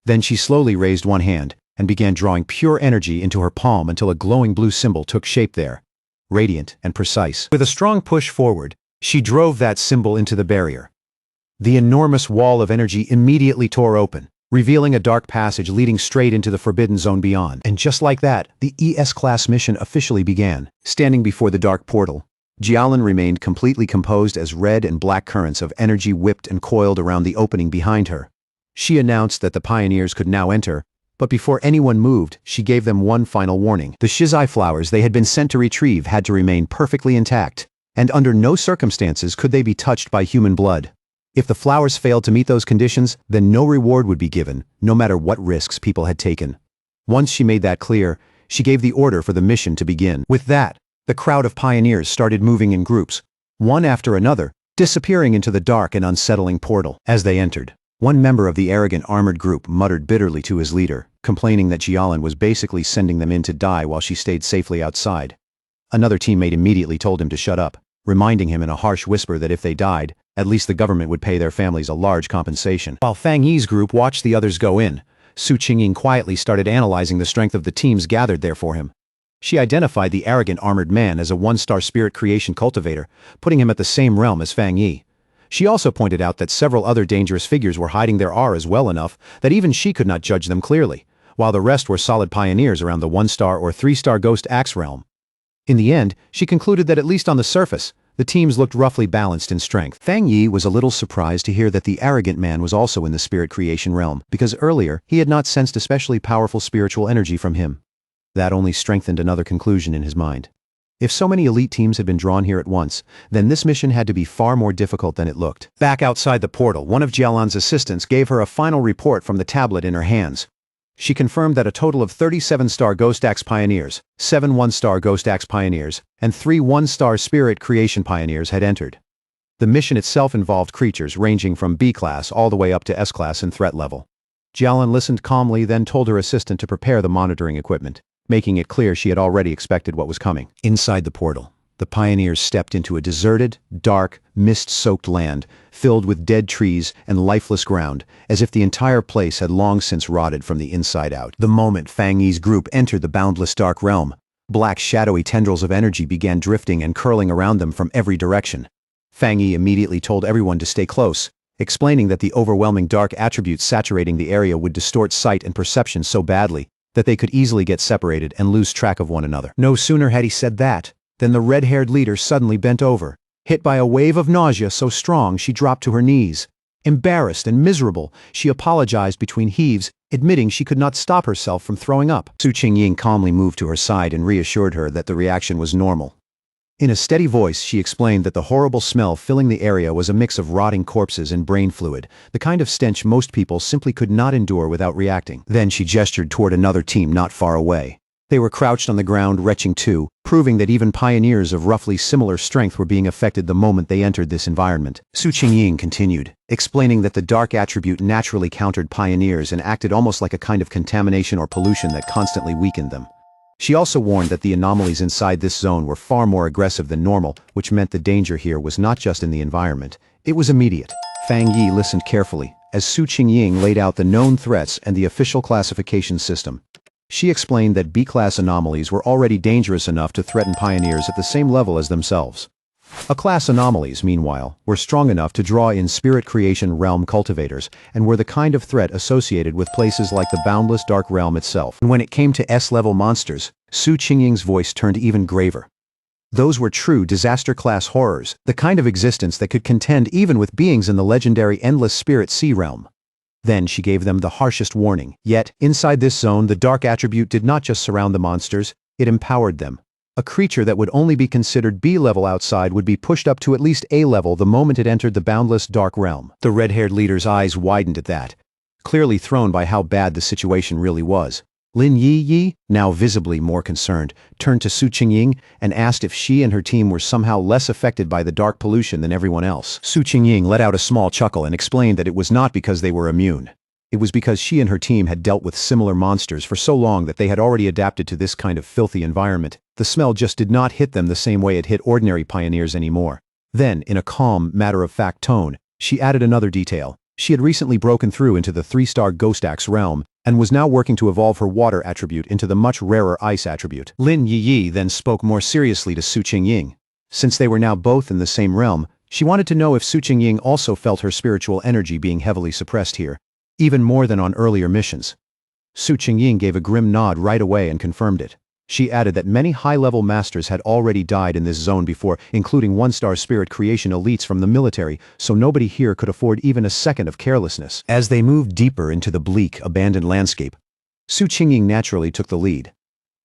Then she slowly raised one hand and began drawing pure energy into her palm until a glowing blue symbol took shape there, radiant and precise. With a strong push forward, she drove that symbol into the barrier. The enormous wall of energy immediately tore open, revealing a dark passage leading straight into the forbidden zone beyond. And just like that, the ES-class mission officially began. Standing before the dark portal, Jialin remained completely composed as red and black currents of energy whipped and coiled around the opening behind her. She announced that the pioneers could now enter, but before anyone moved, she gave them one final warning. The shizai flowers they had been sent to retrieve had to remain perfectly intact, and under no circumstances could they be touched by human blood. If the flowers failed to meet those conditions, then no reward would be given, no matter what risks people had taken. Once she made that clear, she gave the order for the mission to begin. With that, the crowd of pioneers started moving in groups. One after another, disappearing into the dark and unsettling portal. As they entered, one member of the arrogant armored group muttered bitterly to his leader, complaining that Jialan was basically sending them in to die while she stayed safely outside. Another teammate immediately told him to shut up, reminding him in a harsh whisper that if they died, at least the government would pay their families a large compensation. While Fang Yi's group watched the others go in, Su Qingying quietly started analyzing the strength of the teams gathered there for him. She identified the arrogant armored man as a one-star spirit creation cultivator, putting him at the same realm as Fang Yi. She also pointed out that several other dangerous figures were hiding their auras well enough that even she could not judge them clearly, while the rest were solid pioneers around the one-star or three-star ghost axe realm. In the end, she concluded that at least on the surface, the teams looked roughly balanced in strength. Fang Yi was a little surprised to hear that the arrogant man was also in the spirit creation realm, because earlier he had not sensed especially powerful spiritual energy from him. That only strengthened another conclusion in his mind. If so many elite teams had been drawn here at once, then this mission had to be far more difficult than it looked. Back outside the portal, one of Jialan's assistants gave her a final report from the tablet in her hands. She confirmed that a total of 37-star Ghost Axe Pioneers, 7 one-star Ghost Axe Pioneers, and 3 one-star Spirit Creation Pioneers had entered. The mission itself involved creatures ranging from B-class all the way up to S-class in threat level. Jialan listened calmly, then told her assistant to prepare the monitoring equipment, making it clear she had already expected what was coming. Inside the portal, the pioneers stepped into a deserted, dark, mist-soaked land, filled with dead trees and lifeless ground, as if the entire place had long since rotted from the inside out. The moment Fang Yi's group entered the boundless dark realm, black shadowy tendrils of energy began drifting and curling around them from every direction. Fang Yi immediately told everyone to stay close, explaining that the overwhelming dark attributes saturating the area would distort sight and perception so badly that they could easily get separated and lose track of one another. No sooner had he said that, than the red-haired leader suddenly bent over, hit by a wave of nausea so strong she dropped to her knees. Embarrassed and miserable, she apologized between heaves, admitting she could not stop herself from throwing up. Su Qingying calmly moved to her side and reassured her that the reaction was normal. In a steady voice, she explained that the horrible smell filling the area was a mix of rotting corpses and brain fluid, the kind of stench most people simply could not endure without reacting. Then she gestured toward another team not far away. They were crouched on the ground, retching too, proving that even pioneers of roughly similar strength were being affected the moment they entered this environment. Su Qingying continued, explaining that the dark attribute naturally countered pioneers and acted almost like a kind of contamination or pollution that constantly weakened them. She also warned that the anomalies inside this zone were far more aggressive than normal, which meant the danger here was not just in the environment. It was immediate. Fang Yi listened carefully, as Su Qingying laid out the known threats and the official classification system. She explained that B-class anomalies were already dangerous enough to threaten pioneers at the same level as themselves. A-class anomalies, meanwhile, were strong enough to draw in spirit creation realm cultivators and were the kind of threat associated with places like the boundless dark realm itself. And when it came to S-level monsters, Su Qingying's voice turned even graver. Those were true disaster-class horrors, the kind of existence that could contend even with beings in the legendary Endless Spirit Sea realm. Then she gave them the harshest warning. Yet, inside this zone, the dark attribute did not just surround the monsters, it empowered them. A creature that would only be considered B-level outside would be pushed up to at least A-level the moment it entered the boundless dark realm. The red-haired leader's eyes widened at that, clearly thrown by how bad the situation really was. Lin Yi, now visibly more concerned, turned to Su Qingying and asked if she and her team were somehow less affected by the dark pollution than everyone else. Su Qingying let out a small chuckle and explained that it was not because they were immune. It was because she and her team had dealt with similar monsters for so long that they had already adapted to this kind of filthy environment. The smell just did not hit them the same way it hit ordinary pioneers anymore. Then, in a calm, matter-of-fact tone, she added another detail. She had recently broken through into the 3-star Ghost Axe realm and was now working to evolve her water attribute into the much rarer ice attribute. Lin Yi then spoke more seriously to Su Qingying. Since they were now both in the same realm, she wanted to know if Su Qingying also felt her spiritual energy being heavily suppressed here, even more than on earlier missions. Su Qingying gave a grim nod right away and confirmed it. She added that many high-level masters had already died in this zone before, including one-star spirit creation elites from the military, so nobody here could afford even a second of carelessness. As they moved deeper into the bleak, abandoned landscape, Su Qingying naturally took the lead.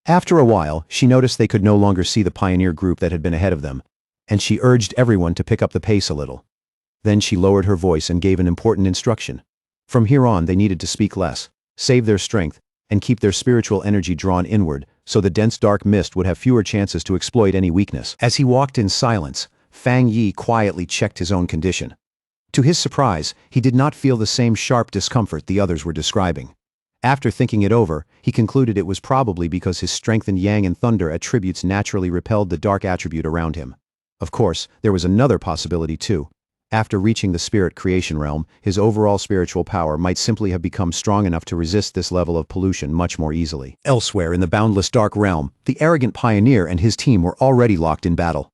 After a while, she noticed they could no longer see the pioneer group that had been ahead of them, and she urged everyone to pick up the pace a little. Then she lowered her voice and gave an important instruction. From here on, they needed to speak less, save their strength, and keep their spiritual energy drawn inward, so the dense dark mist would have fewer chances to exploit any weakness. As he walked in silence, Fang Yi quietly checked his own condition. To his surprise, he did not feel the same sharp discomfort the others were describing. After thinking it over, he concluded it was probably because his strengthened yang and thunder attributes naturally repelled the dark attribute around him. Of course, there was another possibility too. After reaching the spirit creation realm, his overall spiritual power might simply have become strong enough to resist this level of pollution much more easily. Elsewhere in the boundless dark realm, the arrogant pioneer and his team were already locked in battle.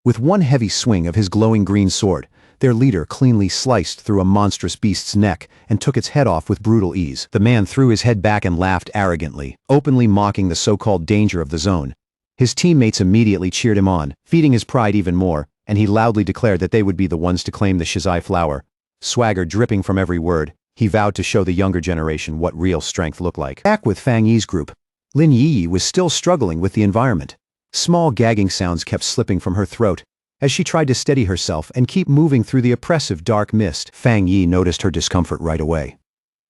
With one heavy swing of his glowing green sword, their leader cleanly sliced through a monstrous beast's neck and took its head off with brutal ease. The man threw his head back and laughed arrogantly, openly mocking the so-called danger of the zone. His teammates immediately cheered him on, feeding his pride even more, and he loudly declared that they would be the ones to claim the Shizai flower. Swagger dripping from every word, he vowed to show the younger generation what real strength looked like. Back with Fang Yi's group, Lin Yi was still struggling with the environment. Small gagging sounds kept slipping from her throat as she tried to steady herself and keep moving through the oppressive dark mist. Fang Yi noticed her discomfort right away.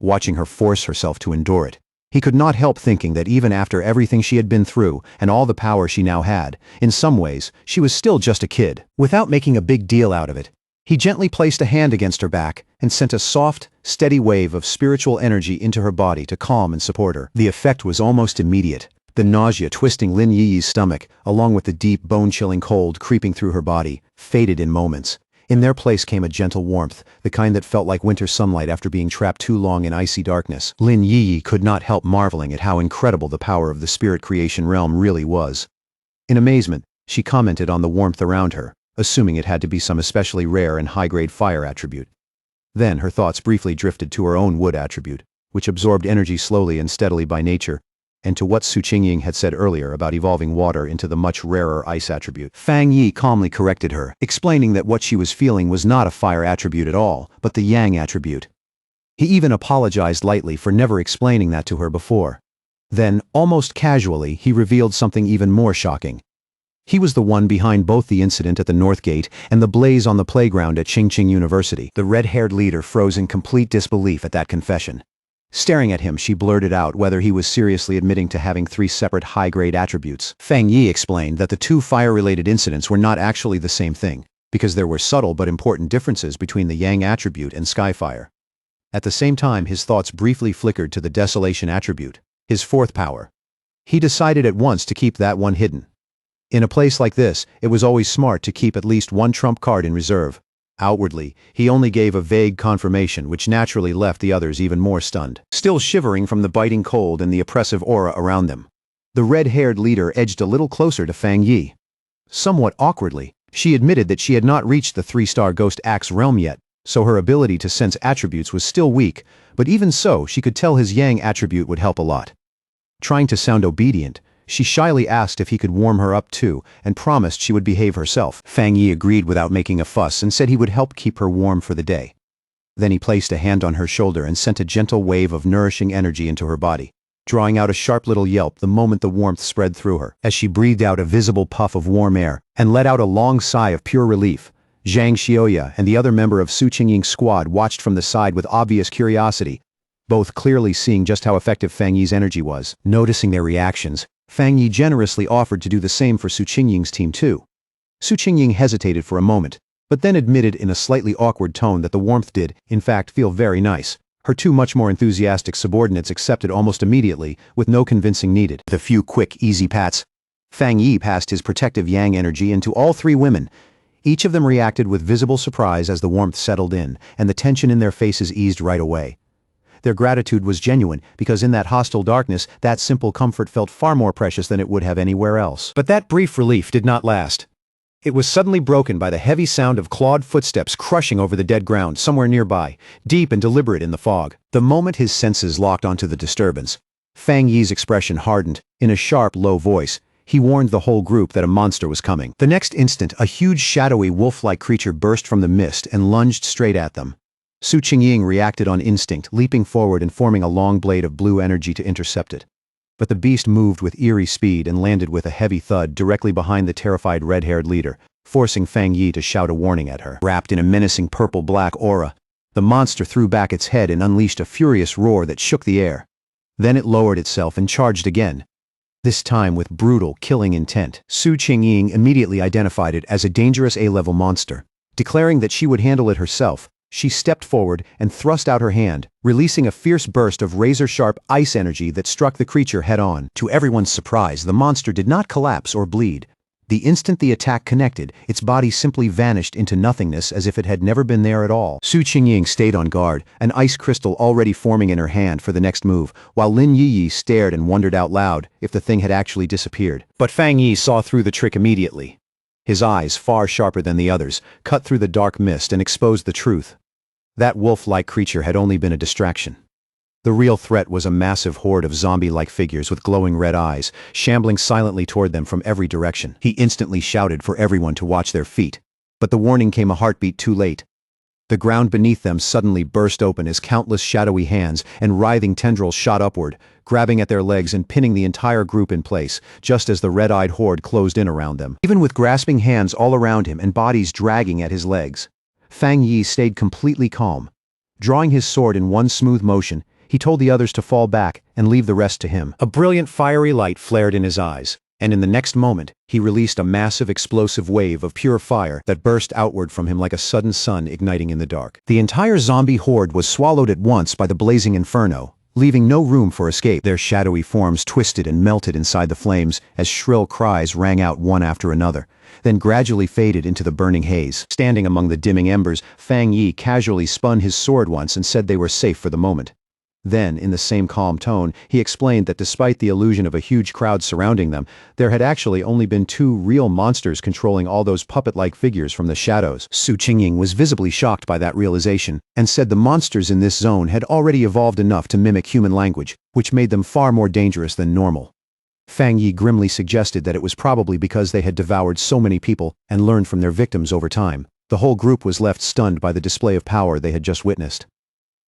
Watching her force herself to endure it, he could not help thinking that even after everything she had been through and all the power she now had, in some ways, she was still just a kid. Without making a big deal out of it, he gently placed a hand against her back and sent a soft, steady wave of spiritual energy into her body to calm and support her. The effect was almost immediate. The nausea twisting Lin Yi's stomach, along with the deep, bone-chilling cold creeping through her body, faded in moments. In their place came a gentle warmth, the kind that felt like winter sunlight after being trapped too long in icy darkness. Lin Yi could not help marveling at how incredible the power of the spirit creation realm really was. In amazement, she commented on the warmth around her, assuming it had to be some especially rare and high-grade fire attribute. Then her thoughts briefly drifted to her own wood attribute, which absorbed energy slowly and steadily by nature, and to what Su Qingying had said earlier about evolving water into the much rarer ice attribute. Fang Yi calmly corrected her, explaining that what she was feeling was not a fire attribute at all, but the yang attribute. He even apologized lightly for never explaining that to her before. Then, almost casually, he revealed something even more shocking. He was the one behind both the incident at the North Gate and the blaze on the playground at Qingqing University. The red-haired leader froze in complete disbelief at that confession. Staring at him, she blurted out whether he was seriously admitting to having 3 separate high-grade attributes. Fang Yi explained that the 2 fire-related incidents were not actually the same thing, because there were subtle but important differences between the yang attribute and skyfire. At the same time, his thoughts briefly flickered to the desolation attribute, his 4th power. He decided at once to keep that one hidden. In a place like this, it was always smart to keep at least one trump card in reserve. Outwardly, he only gave a vague confirmation which naturally left the others even more stunned. Still shivering from the biting cold and the oppressive aura around them, the red-haired leader edged a little closer to Fang Yi. Somewhat awkwardly, she admitted that she had not reached the 3-star Ghost Axe realm yet, so her ability to sense attributes was still weak, but even so, she could tell his yang attribute would help a lot. Trying to sound obedient, she shyly asked if he could warm her up too, and promised she would behave herself. Fang Yi agreed without making a fuss and said he would help keep her warm for the day. Then he placed a hand on her shoulder and sent a gentle wave of nourishing energy into her body, drawing out a sharp little yelp the moment the warmth spread through her. As she breathed out a visible puff of warm air and let out a long sigh of pure relief, Zhang Xiaoya and the other member of Su Qingying's squad watched from the side with obvious curiosity, both clearly seeing just how effective Fang Yi's energy was. Noticing their reactions, Fang Yi generously offered to do the same for Su Qingying's team too. Su Qingying hesitated for a moment, but then admitted in a slightly awkward tone that the warmth did, in fact, feel very nice. Her 2 much more enthusiastic subordinates accepted almost immediately, with no convincing needed. With a few quick, easy pats, Fang Yi passed his protective yang energy into all 3 women. Each of them reacted with visible surprise as the warmth settled in, and the tension in their faces eased right away. Their gratitude was genuine, because in that hostile darkness, that simple comfort felt far more precious than it would have anywhere else. But that brief relief did not last. It was suddenly broken by the heavy sound of clawed footsteps crushing over the dead ground somewhere nearby, deep and deliberate in the fog. The moment his senses locked onto the disturbance, Fang Yi's expression hardened. In a sharp, low voice, he warned the whole group that a monster was coming. The next instant, a huge, shadowy, wolf-like creature burst from the mist and lunged straight at them. Su Qingying reacted on instinct, leaping forward and forming a long blade of blue energy to intercept it. But the beast moved with eerie speed and landed with a heavy thud directly behind the terrified red-haired leader, forcing Fang Yi to shout a warning at her. Wrapped in a menacing purple-black aura, the monster threw back its head and unleashed a furious roar that shook the air. Then it lowered itself and charged again. this time with brutal, killing intent. Su Qingying immediately identified it as a dangerous A-level monster. Declaring that she would handle it herself, she stepped forward and thrust out her hand, releasing a fierce burst of razor-sharp ice energy that struck the creature head-on. To everyone's surprise, the monster did not collapse or bleed. The instant the attack connected, its body simply vanished into nothingness as if it had never been there at all. Su Qingying stayed on guard, an ice crystal already forming in her hand for the next move, while Lin Yiyi stared and wondered out loud if the thing had actually disappeared. But Fang Yi saw through the trick immediately. His eyes, far sharper than the others, cut through the dark mist and exposed the truth. That wolf-like creature had only been a distraction. The real threat was a massive horde of zombie-like figures with glowing red eyes, shambling silently toward them from every direction. He instantly shouted for everyone to watch their feet. But the warning came a heartbeat too late. The ground beneath them suddenly burst open as countless shadowy hands and writhing tendrils shot upward, grabbing at their legs and pinning the entire group in place, just as the red-eyed horde closed in around them. Even with grasping hands all around him and bodies dragging at his legs, Fang Yi stayed completely calm. Drawing his sword in one smooth motion, he told the others to fall back and leave the rest to him. A brilliant fiery light flared in his eyes, and in the next moment, he released a massive explosive wave of pure fire that burst outward from him like a sudden sun igniting in the dark. The entire zombie horde was swallowed at once by the blazing inferno, leaving no room for escape. Their shadowy forms twisted and melted inside the flames as shrill cries rang out one after another, then gradually faded into the burning haze. Standing among the dimming embers, Fang Yi casually spun his sword once and said they were safe for the moment. Then, in the same calm tone, he explained that despite the illusion of a huge crowd surrounding them, there had actually only been two real monsters controlling all those puppet-like figures from the shadows. Su Qingying was visibly shocked by that realization, and said the monsters in this zone had already evolved enough to mimic human language, which made them far more dangerous than normal. Fang Yi grimly suggested that it was probably because they had devoured so many people and learned from their victims over time. The whole group was left stunned by the display of power they had just witnessed.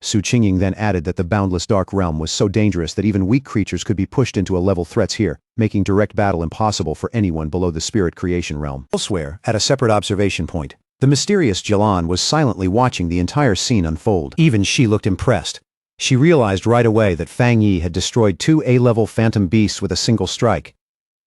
Su Qingying then added that the boundless dark realm was so dangerous that even weak creatures could be pushed into a-level threats here, making direct battle impossible for anyone below the spirit creation realm. Elsewhere, at a separate observation point, the mysterious Jilan was silently watching the entire scene unfold. Even she looked impressed. She realized right away that Fang Yi had destroyed two A-level phantom beasts with a single strike.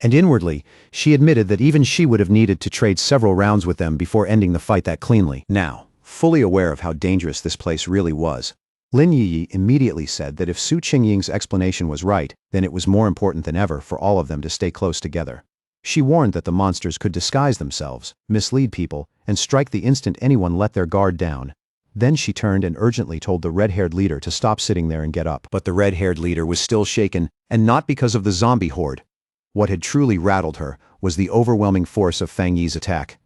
And inwardly, she admitted that even she would have needed to trade several rounds with them before ending the fight that cleanly. Now, fully aware of how dangerous this place really was, Lin Yiyi immediately said that if Su Qingying's explanation was right, then it was more important than ever for all of them to stay close together. She warned that the monsters could disguise themselves, mislead people, and strike the instant anyone let their guard down. Then she turned and urgently told the red-haired leader to stop sitting there and get up. But the red-haired leader was still shaken, and not because of the zombie horde. What had truly rattled her was the overwhelming force of Fang Yi's attack.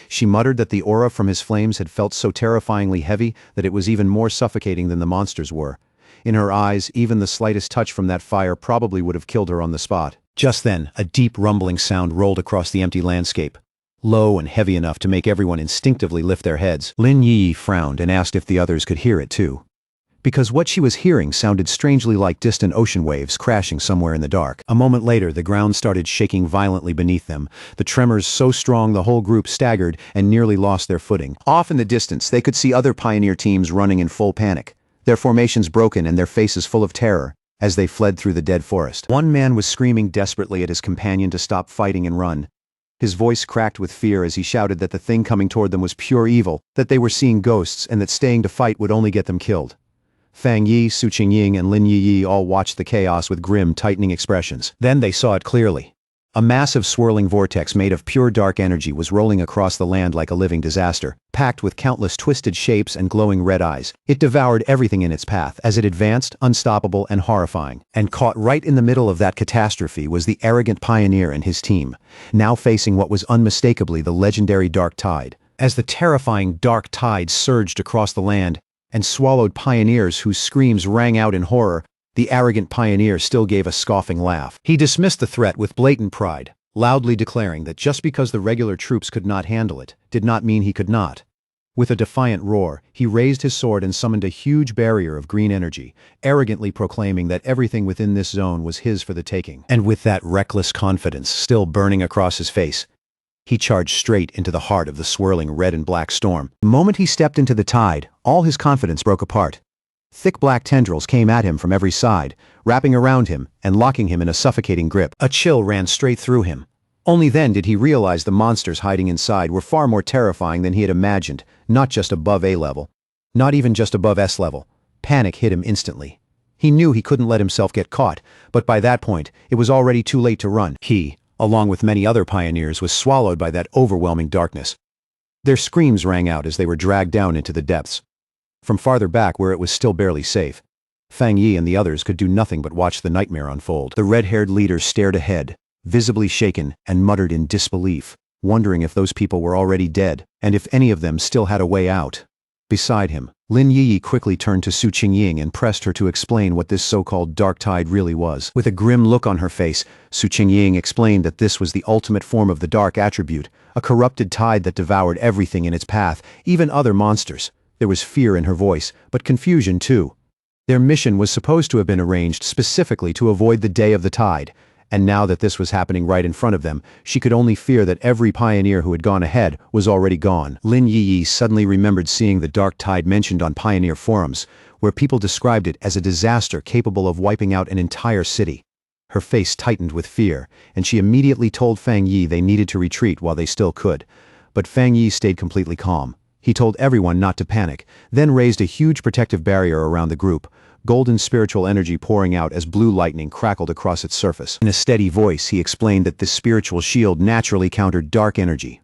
She muttered that the aura from his flames had felt so terrifyingly heavy that it was even more suffocating than the monsters were. In her eyes, even the slightest touch from that fire probably would have killed her on the spot. Just then, a deep rumbling sound rolled across the empty landscape, low and heavy enough to make everyone instinctively lift their heads. Lin Yi frowned and asked if the others could hear it too, because what she was hearing sounded strangely like distant ocean waves crashing somewhere in the dark. A moment later, the ground started shaking violently beneath them, the tremors so strong the whole group staggered and nearly lost their footing. Off in the distance, they could see other pioneer teams running in full panic, their formations broken and their faces full of terror, as they fled through the dead forest. One man was screaming desperately at his companion to stop fighting and run. His voice cracked with fear as he shouted that the thing coming toward them was pure evil, that they were seeing ghosts and that staying to fight would only get them killed. Fang Yi, Su Qingying, and Lin Yiyi all watched the chaos with grim, tightening expressions. Then they saw it clearly. A massive swirling vortex made of pure dark energy was rolling across the land like a living disaster, packed with countless twisted shapes and glowing red eyes. It devoured everything in its path as it advanced, unstoppable and horrifying. And caught right in the middle of that catastrophe was the arrogant pioneer and his team, now facing what was unmistakably the legendary Dark Tide. As the terrifying Dark Tide surged across the land and swallowed pioneers whose screams rang out in horror, the arrogant pioneer still gave a scoffing laugh. He dismissed the threat with blatant pride, loudly declaring that just because the regular troops could not handle it, did not mean he could not. With a defiant roar, he raised his sword and summoned a huge barrier of green energy, arrogantly proclaiming that everything within this zone was his for the taking. And with that reckless confidence still burning across his face, he charged straight into the heart of the swirling red and black storm. The moment he stepped into the tide, all his confidence broke apart. Thick black tendrils came at him from every side, wrapping around him and locking him in a suffocating grip. A chill ran straight through him. Only then did he realize the monsters hiding inside were far more terrifying than he had imagined, not just above A level. Not even just above S level. Panic hit him instantly. He knew he couldn't let himself get caught, but by that point, it was already too late to run. He, along with many other pioneers, was swallowed by that overwhelming darkness. Their screams rang out as they were dragged down into the depths. From farther back where it was still barely safe, Fang Yi and the others could do nothing but watch the nightmare unfold. The red-haired leader stared ahead, visibly shaken, and muttered in disbelief, wondering if those people were already dead, and if any of them still had a way out. Beside him, Lin Yi quickly turned to Su Qingying and pressed her to explain what this so-called dark tide really was. With a grim look on her face, Su Qingying explained that this was the ultimate form of the dark attribute, a corrupted tide that devoured everything in its path, even other monsters. There was fear in her voice, but confusion too. Their mission was supposed to have been arranged specifically to avoid the day of the tide, and now that this was happening right in front of them, she could only fear that every pioneer who had gone ahead was already gone. Lin Yi suddenly remembered seeing the dark tide mentioned on pioneer forums, where people described it as a disaster capable of wiping out an entire city. Her face tightened with fear, and she immediately told Fang Yi they needed to retreat while they still could. But Fang Yi stayed completely calm. He told everyone not to panic, then raised a huge protective barrier around the group, golden spiritual energy pouring out as blue lightning crackled across its surface. In a steady voice, he explained that this spiritual shield naturally countered dark energy.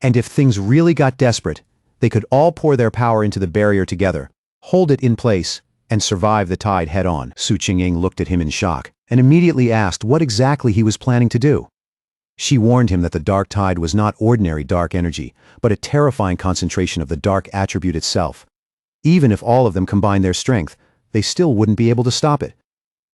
And if things really got desperate, they could all pour their power into the barrier together, hold it in place, and survive the tide head-on. Su Qingying looked at him in shock, and immediately asked what exactly he was planning to do. She warned him that the dark tide was not ordinary dark energy, but a terrifying concentration of the dark attribute itself. Even if all of them combined their strength, they still wouldn't be able to stop it.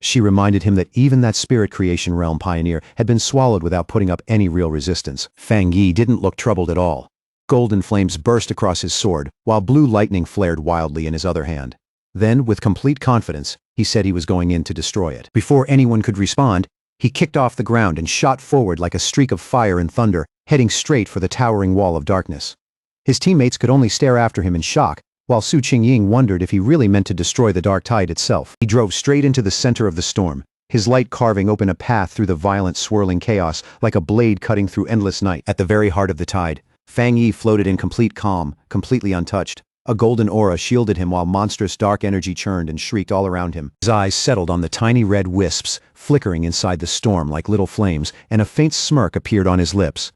She reminded him that even that spirit creation realm pioneer had been swallowed without putting up any real resistance. Fang Yi didn't look troubled at all. Golden flames burst across his sword, while blue lightning flared wildly in his other hand. Then, with complete confidence, he said he was going in to destroy it. Before anyone could respond, he kicked off the ground and shot forward like a streak of fire and thunder, heading straight for the towering wall of darkness. His teammates could only stare after him in shock, while Su Qingying wondered if he really meant to destroy the dark tide itself. He drove straight into the center of the storm, his light carving open a path through the violent swirling chaos like a blade cutting through endless night. At the very heart of the tide, Fang Yi floated in complete calm, completely untouched. A golden aura shielded him while monstrous dark energy churned and shrieked all around him. His eyes settled on the tiny red wisps, flickering inside the storm like little flames, and a faint smirk appeared on his lips.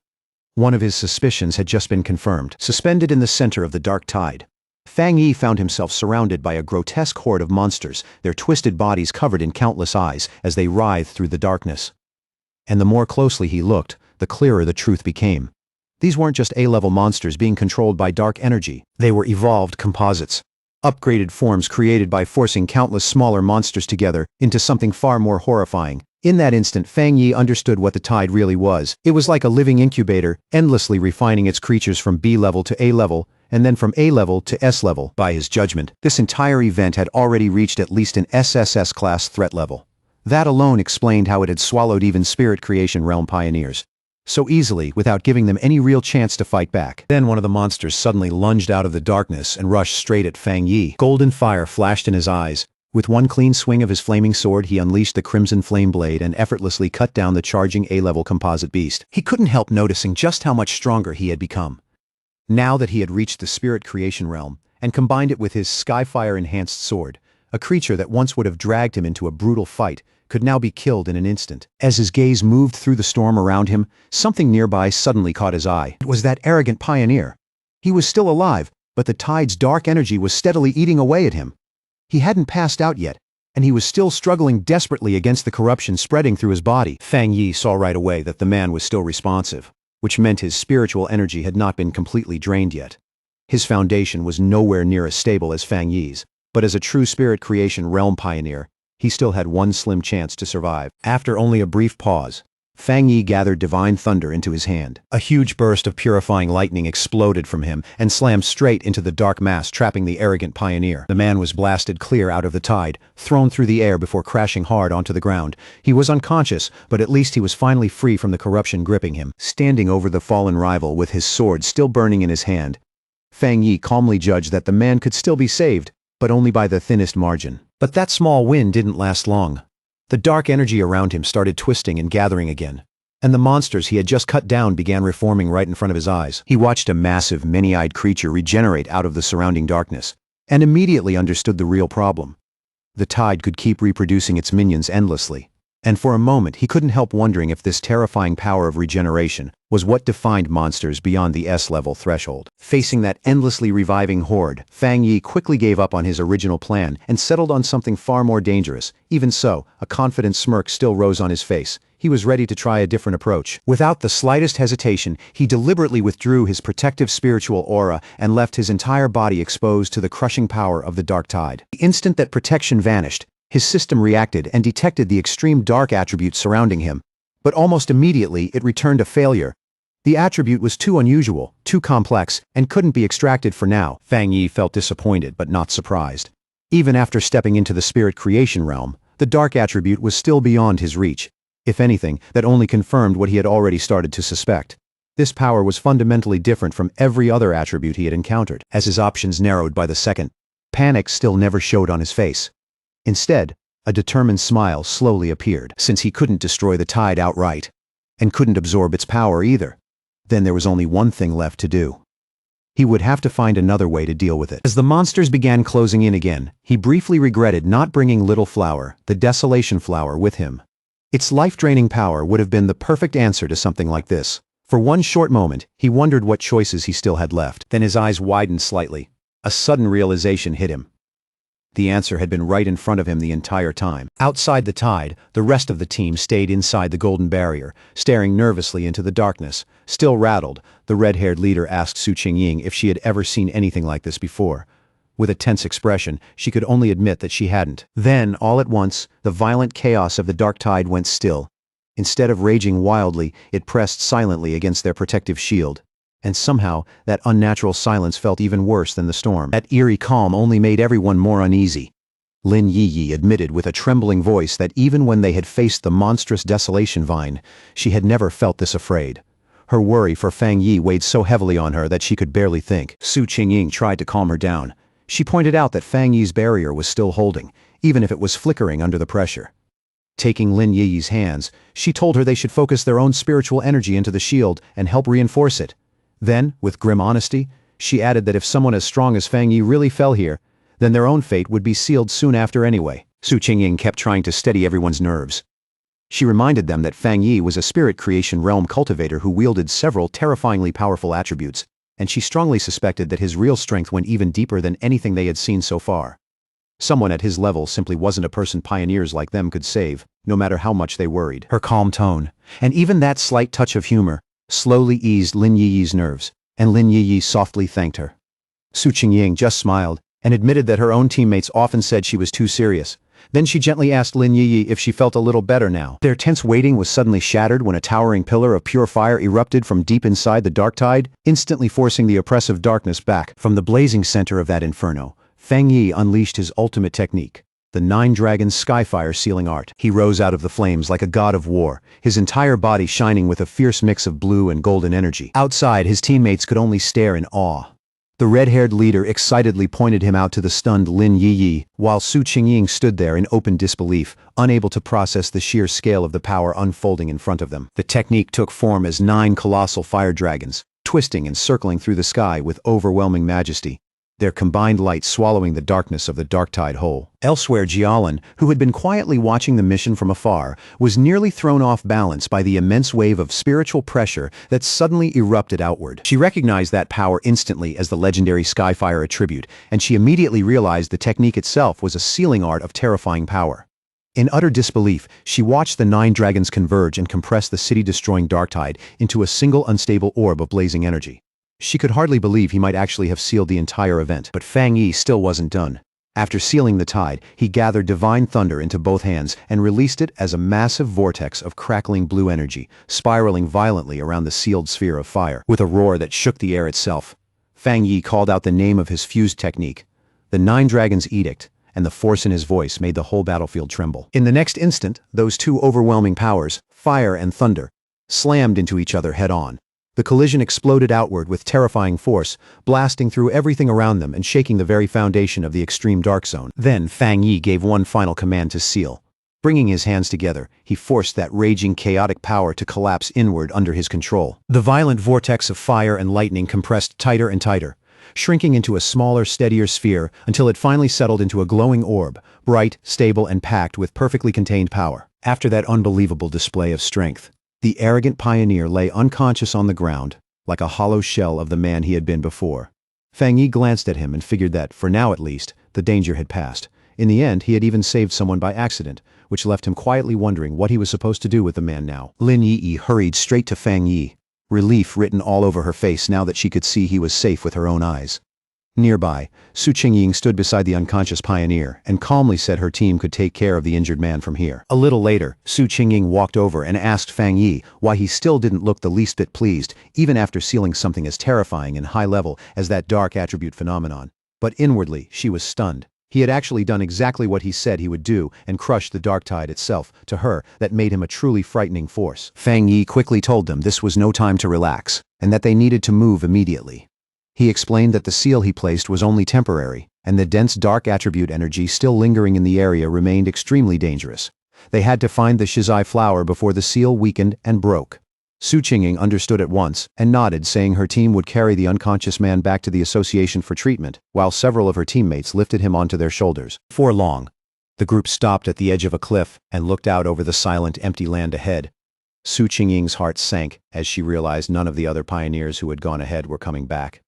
One of his suspicions had just been confirmed. Suspended in the center of the dark tide, Fang Yi found himself surrounded by a grotesque horde of monsters, their twisted bodies covered in countless eyes as they writhed through the darkness. And the more closely he looked, the clearer the truth became. These weren't just A-level monsters being controlled by dark energy. They were evolved composites. Upgraded forms created by forcing countless smaller monsters together into something far more horrifying. In that instant, Fang Yi understood what the tide really was. It was like a living incubator, endlessly refining its creatures from B level to A level, and then from A level to S level. By his judgment, this entire event had already reached at least an SSS class threat level. That alone explained how it had swallowed even spirit creation realm pioneers so easily without giving them any real chance to fight back. Then one of the monsters suddenly lunged out of the darkness and rushed straight at Fang Yi. Golden fire flashed in his eyes. With one clean swing of his flaming sword, he unleashed the crimson flame blade and effortlessly cut down the charging A-level composite beast. He couldn't help noticing just how much stronger he had become. Now that he had reached the spirit creation realm and combined it with his Skyfire-enhanced sword, a creature that once would have dragged him into a brutal fight could now be killed in an instant. As his gaze moved through the storm around him, something nearby suddenly caught his eye. It was that arrogant pioneer. He was still alive, but the tide's dark energy was steadily eating away at him. He hadn't passed out yet, and he was still struggling desperately against the corruption spreading through his body. Fang Yi saw right away that the man was still responsive, which meant his spiritual energy had not been completely drained yet. His foundation was nowhere near as stable as Fang Yi's, but as a true spirit creation realm pioneer, he still had one slim chance to survive. After only a brief pause, Fang Yi gathered divine thunder into his hand. A huge burst of purifying lightning exploded from him and slammed straight into the dark mass trapping the arrogant pioneer. The man was blasted clear out of the tide, thrown through the air before crashing hard onto the ground. He was unconscious, but at least he was finally free from the corruption gripping him. Standing over the fallen rival with his sword still burning in his hand, Fang Yi calmly judged that the man could still be saved. but only by the thinnest margin. But that small win didn't last long. The dark energy around him started twisting and gathering again, and the monsters he had just cut down began reforming right in front of his eyes. He watched a massive, many-eyed creature regenerate out of the surrounding darkness, and immediately understood the real problem. The tide could keep reproducing its minions endlessly, and for a moment he couldn't help wondering if this terrifying power of regeneration was what defined monsters beyond the S-level threshold. Facing that endlessly reviving horde, Fang Yi quickly gave up on his original plan and settled on something far more dangerous. Even so, a confident smirk still rose on his face. He was ready to try a different approach. Without the slightest hesitation, he deliberately withdrew his protective spiritual aura and left his entire body exposed to the crushing power of the dark tide. The instant that protection vanished, his system reacted and detected the extreme dark attribute surrounding him, but almost immediately it returned a failure. The attribute was too unusual, too complex, and couldn't be extracted for now. Fang Yi felt disappointed but not surprised. Even after stepping into the spirit creation realm, the dark attribute was still beyond his reach. If anything, that only confirmed what he had already started to suspect. This power was fundamentally different from every other attribute he had encountered. As his options narrowed by the second, panic still never showed on his face. Instead, a determined smile slowly appeared. Since he couldn't destroy the tide outright, and couldn't absorb its power either, then there was only one thing left to do. He would have to find another way to deal with it. As the monsters began closing in again, he briefly regretted not bringing Little Flower, the Desolation Flower, with him. Its life-draining power would have been the perfect answer to something like this. For one short moment, he wondered what choices he still had left. Then his eyes widened slightly. A sudden realization hit him. The answer had been right in front of him the entire time. Outside the tide, the rest of the team stayed inside the golden barrier, staring nervously into the darkness. Still rattled, the red-haired leader asked Su Qingying if she had ever seen anything like this before. With a tense expression, she could only admit that she hadn't. Then, all at once, the violent chaos of the dark tide went still. Instead of raging wildly, it pressed silently against their protective shield. And somehow, that unnatural silence felt even worse than the storm. That eerie calm only made everyone more uneasy. Lin Yiyi admitted with a trembling voice that even when they had faced the monstrous desolation vine, she had never felt this afraid. Her worry for Fang Yi weighed so heavily on her that she could barely think. Su Qingying tried to calm her down. She pointed out that Fang Yi's barrier was still holding, even if it was flickering under the pressure. Taking Lin Yiyi's hands, she told her they should focus their own spiritual energy into the shield and help reinforce it. Then, with grim honesty, she added that if someone as strong as Fang Yi really fell here, then their own fate would be sealed soon after anyway. Su Qingying kept trying to steady everyone's nerves. She reminded them that Fang Yi was a spirit creation realm cultivator who wielded several terrifyingly powerful attributes, and she strongly suspected that his real strength went even deeper than anything they had seen so far. Someone at his level simply wasn't a person pioneers like them could save, no matter how much they worried. Her calm tone, and even that slight touch of humor, slowly eased Lin Yiyi's nerves, and Lin Yiyi softly thanked her. Su Qingying just smiled and admitted that her own teammates often said she was too serious. Then she gently asked Lin Yiyi if she felt a little better now. Their tense waiting was suddenly shattered when a towering pillar of pure fire erupted from deep inside the dark tide, instantly forcing the oppressive darkness back. From the blazing center of that inferno, Fang Yi unleashed his ultimate technique, the Nine Dragons Skyfire sealing art. He rose out of the flames like a god of war, his entire body shining with a fierce mix of blue and golden energy. Outside, his teammates could only stare in awe. The red-haired leader excitedly pointed him out to the stunned Lin Yiyi, while Su Qingying stood there in open disbelief, unable to process the sheer scale of the power unfolding in front of them. The technique took form as 9 colossal fire dragons, twisting and circling through the sky with overwhelming majesty, their combined light swallowing the darkness of the dark tide whole. Elsewhere, Jialan, who had been quietly watching the mission from afar, was nearly thrown off balance by the immense wave of spiritual pressure that suddenly erupted outward. She recognized that power instantly as the legendary Skyfire attribute, and she immediately realized the technique itself was a sealing art of terrifying power. In utter disbelief, she watched the 9 dragons converge and compress the city-destroying dark tide into a single unstable orb of blazing energy. She could hardly believe he might actually have sealed the entire event, but Fang Yi still wasn't done. After sealing the tide, he gathered divine thunder into both hands and released it as a massive vortex of crackling blue energy, spiraling violently around the sealed sphere of fire. With a roar that shook the air itself, Fang Yi called out the name of his fused technique, the 9 Dragons' Edict, and the force in his voice made the whole battlefield tremble. In the next instant, those 2 overwhelming powers, fire and thunder, slammed into each other head-on. The collision exploded outward with terrifying force, blasting through everything around them and shaking the very foundation of the extreme dark zone. Then Fang Yi gave one final command to Seal. Bringing his hands together, he forced that raging chaotic power to collapse inward under his control. The violent vortex of fire and lightning compressed tighter and tighter, shrinking into a smaller, steadier sphere until it finally settled into a glowing orb, bright, stable, and packed with perfectly contained power. After that unbelievable display of strength, the arrogant pioneer lay unconscious on the ground, like a hollow shell of the man he had been before. Fang Yi glanced at him and figured that, for now at least, the danger had passed. In the end, he had even saved someone by accident, which left him quietly wondering what he was supposed to do with the man now. Lin Yi hurried straight to Fang Yi, relief written all over her face now that she could see he was safe with her own eyes. Nearby, Su Qingying stood beside the unconscious pioneer and calmly said her team could take care of the injured man from here. A little later, Su Qingying walked over and asked Fang Yi why he still didn't look the least bit pleased, even after sealing something as terrifying and high-level as that dark attribute phenomenon. But inwardly, she was stunned. He had actually done exactly what he said he would do and crushed the dark tide itself. To her, that made him a truly frightening force. Fang Yi quickly told them this was no time to relax, and that they needed to move immediately. He explained that the seal he placed was only temporary, and the dense dark attribute energy still lingering in the area remained extremely dangerous. They had to find the Shizai flower before the seal weakened and broke. Su Qingying understood at once and nodded, saying her team would carry the unconscious man back to the association for treatment, while several of her teammates lifted him onto their shoulders. Before long, the group stopped at the edge of a cliff and looked out over the silent, empty land ahead. Su Qingying's heart sank as she realized none of the other pioneers who had gone ahead were coming back.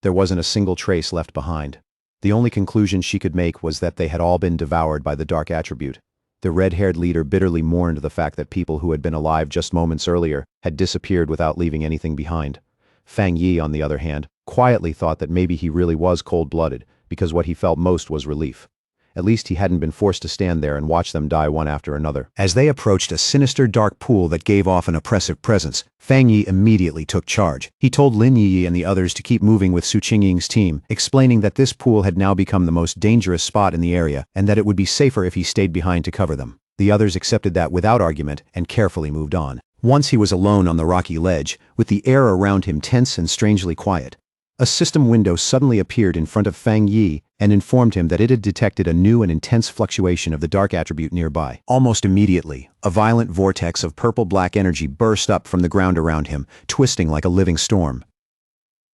There wasn't a single trace left behind. The only conclusion she could make was that they had all been devoured by the dark attribute. The red-haired leader bitterly mourned the fact that people who had been alive just moments earlier had disappeared without leaving anything behind. Fang Yi, on the other hand, quietly thought that maybe he really was cold-blooded, because what he felt most was relief. At least he hadn't been forced to stand there and watch them die one after another. As they approached a sinister dark pool that gave off an oppressive presence, Fang Yi immediately took charge. He told Lin Yi and the others to keep moving with Su Qingying's team, explaining that this pool had now become the most dangerous spot in the area and that it would be safer if he stayed behind to cover them. The others accepted that without argument and carefully moved on. Once he was alone on the rocky ledge, with the air around him tense and strangely quiet, a system window suddenly appeared in front of Fang Yi and informed him that it had detected a new and intense fluctuation of the dark attribute nearby. Almost immediately, a violent vortex of purple-black energy burst up from the ground around him, twisting like a living storm.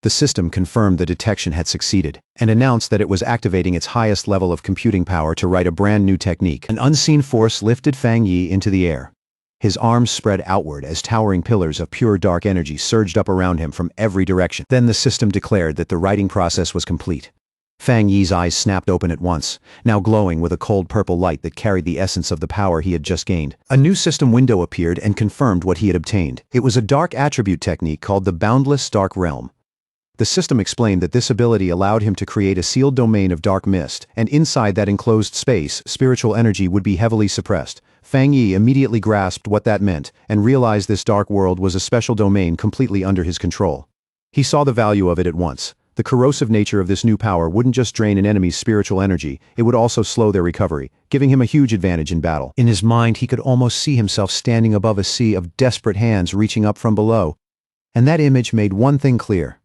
The system confirmed the detection had succeeded and announced that it was activating its highest level of computing power to write a brand new technique. An unseen force lifted Fang Yi into the air. His arms spread outward as towering pillars of pure dark energy surged up around him from every direction. Then the system declared that the writing process was complete. Fang Yi's eyes snapped open at once, now glowing with a cold purple light that carried the essence of the power he had just gained. A new system window appeared and confirmed what he had obtained. It was a dark attribute technique called the Boundless Dark Realm. The system explained that this ability allowed him to create a sealed domain of dark mist, and inside that enclosed space, spiritual energy would be heavily suppressed. Fang Yi immediately grasped what that meant and realized this dark world was a special domain completely under his control. He saw the value of it at once. The corrosive nature of this new power wouldn't just drain an enemy's spiritual energy, it would also slow their recovery, giving him a huge advantage in battle. In his mind, he could almost see himself standing above a sea of desperate hands reaching up from below. And that image made one thing clear.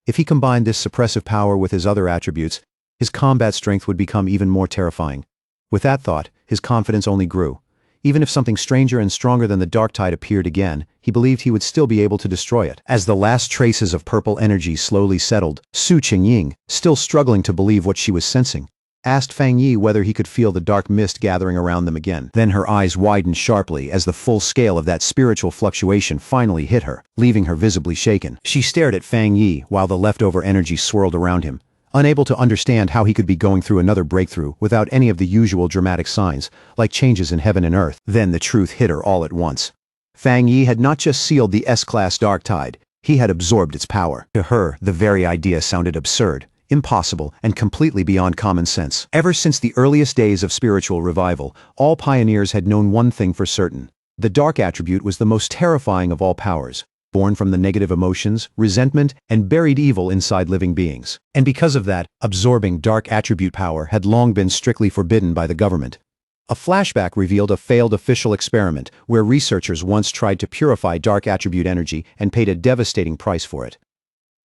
If he combined this suppressive power with his other attributes, his combat strength would become even more terrifying. With that thought, his confidence only grew. Even if something stranger and stronger than the dark tide appeared again, he believed he would still be able to destroy it. As the last traces of purple energy slowly settled, Su Qingying, still struggling to believe what she was sensing, asked Fang Yi whether he could feel the dark mist gathering around them again. Then her eyes widened sharply as the full scale of that spiritual fluctuation finally hit her, leaving her visibly shaken. She stared at Fang Yi while the leftover energy swirled around him, unable to understand how he could be going through another breakthrough without any of the usual dramatic signs, like changes in heaven and earth. Then the truth hit her all at once. Fang Yi had not just sealed the S-class dark tide, he had absorbed its power. To her, the very idea sounded absurd, impossible, and completely beyond common sense. Ever since the earliest days of spiritual revival, all pioneers had known one thing for certain. The dark attribute was the most terrifying of all powers, born from the negative emotions, resentment, and buried evil inside living beings. And because of that, absorbing dark attribute power had long been strictly forbidden by the government. A flashback revealed a failed official experiment where researchers once tried to purify dark attribute energy and paid a devastating price for it.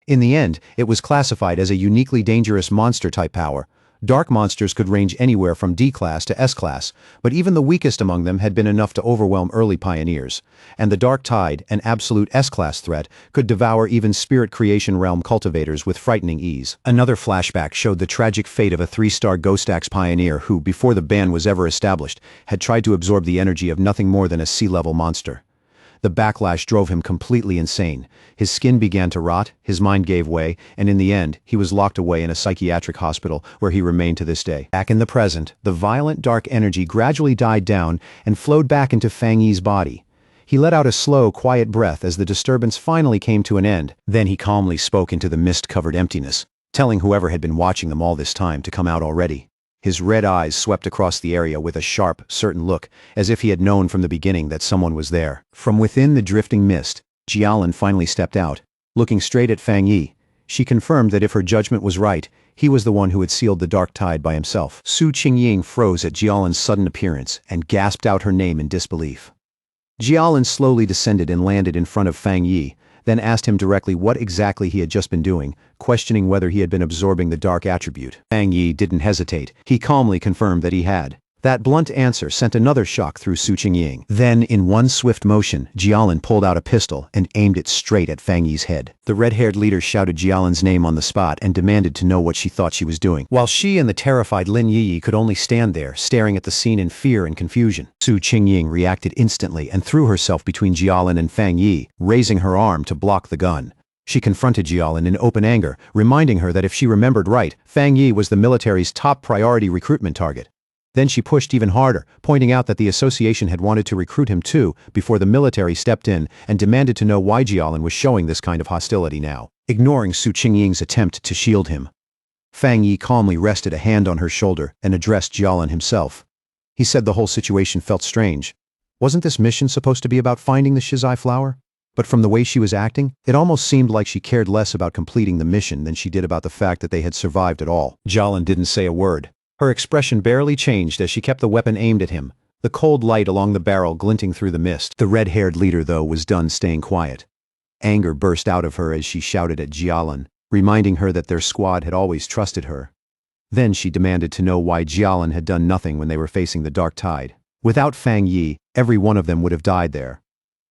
In the end, it was classified as a uniquely dangerous monster-type power. Dark monsters could range anywhere from D-class to S-class, but even the weakest among them had been enough to overwhelm early pioneers. And the Dark Tide, an absolute S-class threat, could devour even spirit creation realm cultivators with frightening ease. Another flashback showed the tragic fate of a 3-star Ghost Axe pioneer who, before the ban was ever established, had tried to absorb the energy of nothing more than a sea-level monster. The backlash drove him completely insane. His skin began to rot, his mind gave way, and in the end, he was locked away in a psychiatric hospital where he remained to this day. Back in the present, the violent dark energy gradually died down and flowed back into Fang Yi's body. He let out a slow, quiet breath as the disturbance finally came to an end. Then he calmly spoke into the mist-covered emptiness, telling whoever had been watching them all this time to come out already. His red eyes swept across the area with a sharp, certain look, as if he had known from the beginning that someone was there. From within the drifting mist, Jialin finally stepped out. Looking straight at Fang Yi, she confirmed that if her judgment was right, he was the one who had sealed the dark tide by himself. Su Qingying froze at Jialin's sudden appearance and gasped out her name in disbelief. Jialin slowly descended and landed in front of Fang Yi, then asked him directly what exactly he had just been doing, questioning whether he had been absorbing the dark attribute. Fang Yi didn't hesitate. He calmly confirmed that he had. That blunt answer sent another shock through Su Qingying. Then, in one swift motion, Jialin pulled out a pistol and aimed it straight at Fang Yi's head. The red-haired leader shouted Jialin's name on the spot and demanded to know what she thought she was doing, while she and the terrified Lin Yi could only stand there, staring at the scene in fear and confusion. Su Qingying reacted instantly and threw herself between Jialin and Fang Yi, raising her arm to block the gun. She confronted Jialin in open anger, reminding her that if she remembered right, Fang Yi was the military's top priority recruitment target. Then she pushed even harder, pointing out that the association had wanted to recruit him too before the military stepped in and demanded to know why Jialin was showing this kind of hostility now, ignoring Su Qingying's attempt to shield him. Fang Yi calmly rested a hand on her shoulder and addressed Jialin himself. He said the whole situation felt strange. Wasn't this mission supposed to be about finding the Shizai flower? But from the way she was acting, it almost seemed like she cared less about completing the mission than she did about the fact that they had survived at all. Jialin didn't say a word. Her expression barely changed as she kept the weapon aimed at him, the cold light along the barrel glinting through the mist. The red-haired leader, though, was done staying quiet. Anger burst out of her as she shouted at Jialin, reminding her that their squad had always trusted her. Then she demanded to know why Jialin had done nothing when they were facing the dark tide. Without Fang Yi, every one of them would have died there.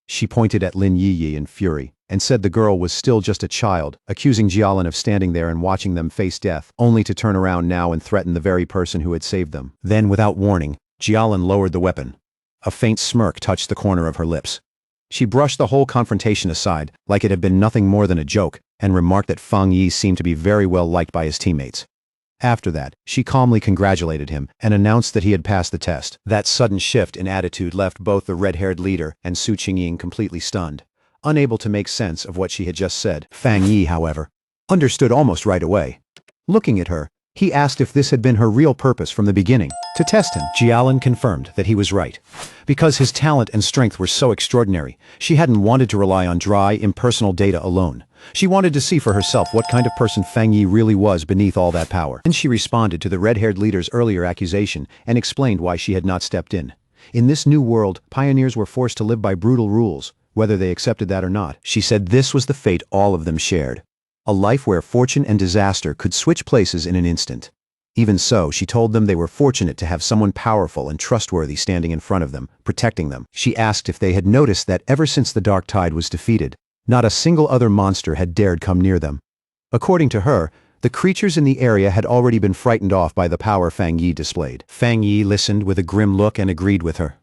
She pointed at Lin Yi in fury, and said the girl was still just a child, accusing Jialin of standing there and watching them face death, only to turn around now and threaten the very person who had saved them. Then, without warning, Jialin lowered the weapon. A faint smirk touched the corner of her lips. She brushed the whole confrontation aside, like it had been nothing more than a joke, and remarked that Fang Yi seemed to be very well liked by his teammates. After that, she calmly congratulated him and announced that he had passed the test. That sudden shift in attitude left both the red-haired leader and Su Qingying completely stunned, unable to make sense of what she had just said. Fang Yi, however, understood almost right away. Looking at her, he asked if this had been her real purpose from the beginning, to test him. Jialin confirmed that he was right. Because his talent and strength were so extraordinary, she hadn't wanted to rely on dry, impersonal data alone. She wanted to see for herself what kind of person Fang Yi really was beneath all that power. Then she responded to the red-haired leader's earlier accusation and explained why she had not stepped in. In this new world, pioneers were forced to live by brutal rules, whether they accepted that or not. She said this was the fate all of them shared. A life where fortune and disaster could switch places in an instant. Even so, she told them they were fortunate to have someone powerful and trustworthy standing in front of them, protecting them. She asked if they had noticed that ever since the dark tide was defeated, not a single other monster had dared come near them. According to her, the creatures in the area had already been frightened off by the power Fang Yi displayed. Fang Yi listened with a grim look and agreed with her.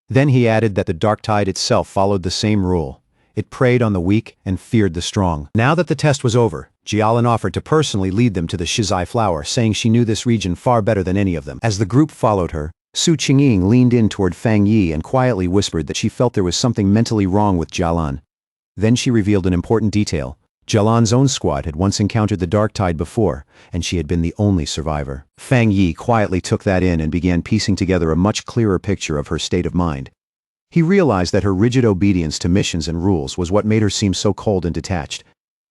Then he added that the dark tide itself followed the same rule. It preyed on the weak and feared the strong. Now that the test was over, Jialin offered to personally lead them to the Shizai flower, saying she knew this region far better than any of them. As the group followed her, Su Qingying leaned in toward Fang Yi and quietly whispered that she felt there was something mentally wrong with Jialin. Then she revealed an important detail. Jialin's own squad had once encountered the dark tide before, and she had been the only survivor. Fang Yi quietly took that in and began piecing together a much clearer picture of her state of mind. He realized that her rigid obedience to missions and rules was what made her seem so cold and detached.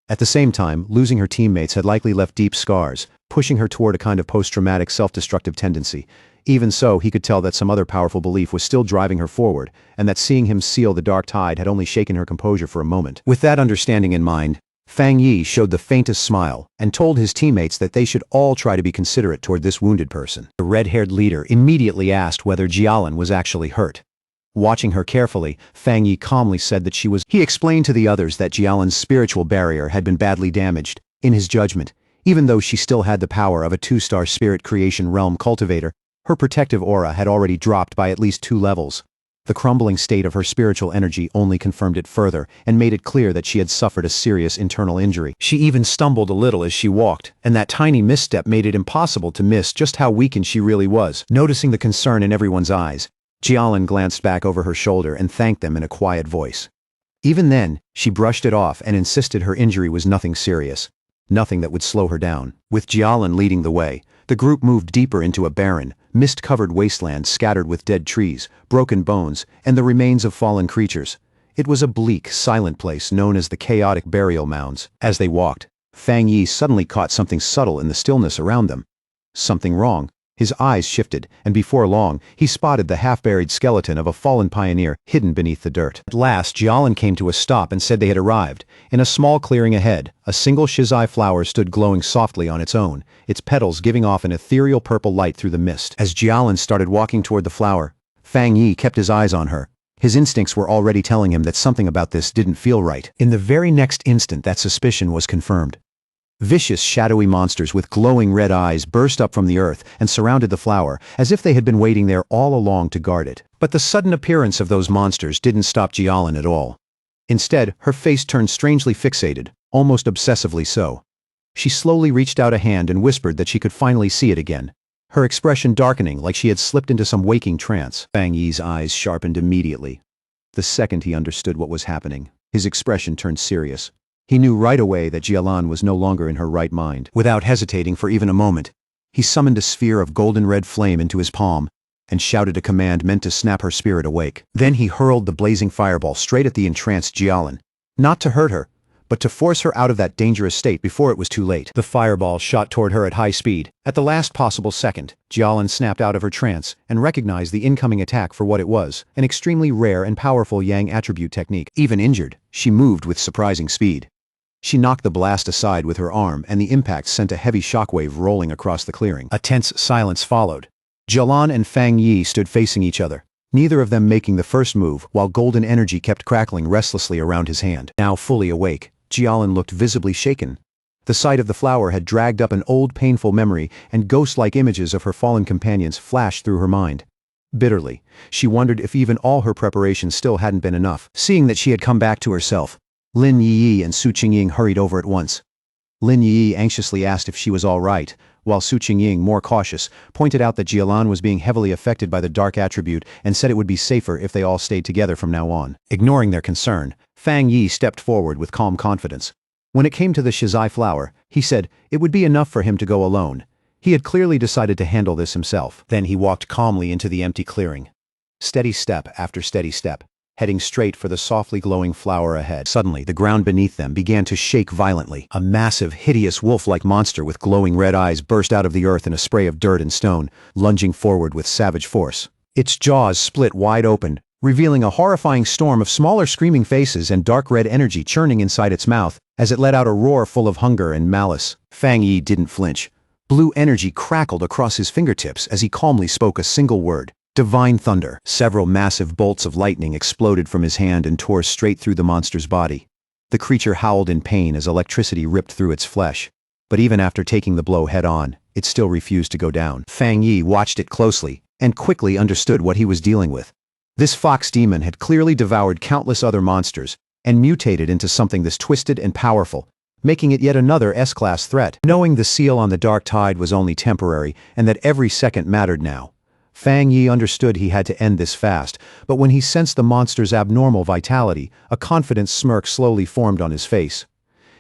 At the same time, losing her teammates had likely left deep scars, pushing her toward a kind of post-traumatic self-destructive tendency. Even so, he could tell that some other powerful belief was still driving her forward, and that seeing him seal the dark tide had only shaken her composure for a moment. With that understanding in mind, Fang Yi showed the faintest smile and told his teammates that they should all try to be considerate toward this wounded person. The red-haired leader immediately asked whether Jialan was actually hurt. Watching her carefully, Fang Yi calmly said that she was. He explained to the others that Jialan's spiritual barrier had been badly damaged. In his judgment, even though she still had the power of a 2-star spirit creation realm cultivator, her protective aura had already dropped by at least 2 levels. The crumbling state of her spiritual energy only confirmed it further and made it clear that she had suffered a serious internal injury. She even stumbled a little as she walked, and that tiny misstep made it impossible to miss just how weakened she really was. Noticing the concern in everyone's eyes, Jialan glanced back over her shoulder and thanked them in a quiet voice. Even then, she brushed it off and insisted her injury was nothing serious, nothing that would slow her down. With Jialan leading the way, the group moved deeper into a barren, mist-covered wasteland scattered with dead trees, broken bones, and the remains of fallen creatures. It was a bleak, silent place known as the chaotic burial mounds. As they walked, Fang Yi suddenly caught something subtle in the stillness around them. Something wrong. His eyes shifted, and before long, he spotted the half-buried skeleton of a fallen pioneer hidden beneath the dirt. At last, Jialan came to a stop and said they had arrived. In a small clearing ahead, a single shizai flower stood glowing softly on its own, its petals giving off an ethereal purple light through the mist. As Jialan started walking toward the flower, Fang Yi kept his eyes on her. His instincts were already telling him that something about this didn't feel right. In the very next instant, that suspicion was confirmed. Vicious, shadowy monsters with glowing red eyes burst up from the earth and surrounded the flower, as if they had been waiting there all along to guard it. But the sudden appearance of those monsters didn't stop Jialan at all. Instead, her face turned strangely fixated, almost obsessively so. She slowly reached out a hand and whispered that she could finally see it again, her expression darkening like she had slipped into some waking trance. Fang Yi's eyes sharpened immediately. The second he understood what was happening, his expression turned serious. He knew right away that Jialan was no longer in her right mind. Without hesitating for even a moment, he summoned a sphere of golden-red flame into his palm and shouted a command meant to snap her spirit awake. Then he hurled the blazing fireball straight at the entranced Jialan, not to hurt her, but to force her out of that dangerous state before it was too late. The fireball shot toward her at high speed. At the last possible second, Jialan snapped out of her trance and recognized the incoming attack for what it was, an extremely rare and powerful Yang attribute technique. Even injured, she moved with surprising speed. She knocked the blast aside with her arm, and the impact sent a heavy shockwave rolling across the clearing. A tense silence followed. Jialan and Fang Yi stood facing each other, neither of them making the first move, while golden energy kept crackling restlessly around his hand. Now fully awake, Jialan looked visibly shaken. The sight of the flower had dragged up an old painful memory, and ghost-like images of her fallen companions flashed through her mind. Bitterly, she wondered if even all her preparations still hadn't been enough. Seeing that she had come back to herself, Lin Yi and Su Qingying hurried over at once. Lin Yi anxiously asked if she was all right, while Su Qingying, more cautious, pointed out that Jialan was being heavily affected by the dark attribute and said it would be safer if they all stayed together from now on. Ignoring their concern, Fang Yi stepped forward with calm confidence. When it came to the shizai flower, he said it would be enough for him to go alone. He had clearly decided to handle this himself. Then he walked calmly into the empty clearing. Steady step after steady step, heading straight for the softly glowing flower ahead. Suddenly, the ground beneath them began to shake violently. A massive, hideous wolf-like monster with glowing red eyes burst out of the earth in a spray of dirt and stone, lunging forward with savage force. Its jaws split wide open, revealing a horrifying storm of smaller screaming faces and dark red energy churning inside its mouth as it let out a roar full of hunger and malice. Fang Yi didn't flinch. Blue energy crackled across his fingertips as he calmly spoke a single word. Divine thunder. Several massive bolts of lightning exploded from his hand and tore straight through the monster's body. The creature howled in pain as electricity ripped through its flesh. But even after taking the blow head-on, it still refused to go down. Fang Yi watched it closely and quickly understood what he was dealing with. This fox demon had clearly devoured countless other monsters and mutated into something this twisted and powerful, making it yet another S-class threat. Knowing the seal on the dark tide was only temporary and that every second mattered now, Fang Yi understood he had to end this fast, but when he sensed the monster's abnormal vitality, a confident smirk slowly formed on his face.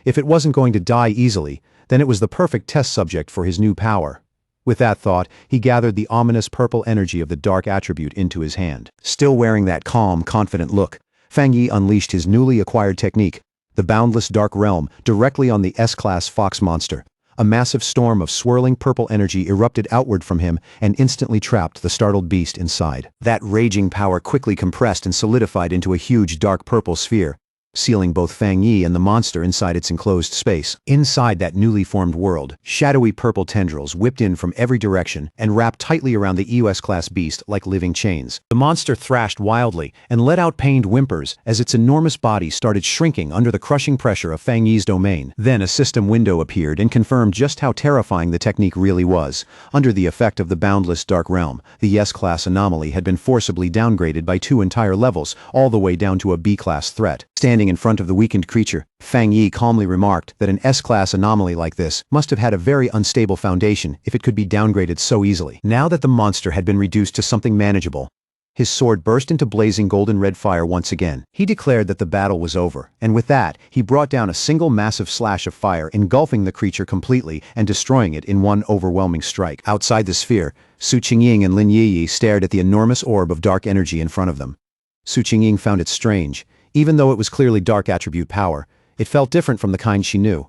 If it wasn't going to die easily, then it was the perfect test subject for his new power. With that thought, he gathered the ominous purple energy of the dark attribute into his hand. Still wearing that calm, confident look, Fang Yi unleashed his newly acquired technique, the boundless dark realm, directly on the S-class fox monster. A massive storm of swirling purple energy erupted outward from him and instantly trapped the startled beast inside. That raging power quickly compressed and solidified into a huge dark purple sphere, sealing both Fang Yi and the monster inside its enclosed space. Inside that newly formed world, shadowy purple tendrils whipped in from every direction and wrapped tightly around the EOS-class beast like living chains. The monster thrashed wildly and let out pained whimpers as its enormous body started shrinking under the crushing pressure of Fang Yi's domain. Then a system window appeared and confirmed just how terrifying the technique really was. Under the effect of the boundless dark realm, the S-class anomaly had been forcibly downgraded by 2 entire levels, all the way down to a B-class threat. Standing in front of the weakened creature, Fang Yi calmly remarked that an S-class anomaly like this must have had a very unstable foundation if it could be downgraded so easily. Now that the monster had been reduced to something manageable, his sword burst into blazing golden-red fire once again. He declared that the battle was over, and with that, he brought down a single massive slash of fire, engulfing the creature completely and destroying it in one overwhelming strike. Outside the sphere, Su Qingying and Lin Yiyi stared at the enormous orb of dark energy in front of them. Su Qingying found it strange. Even though it was clearly dark attribute power, it felt different from the kind she knew.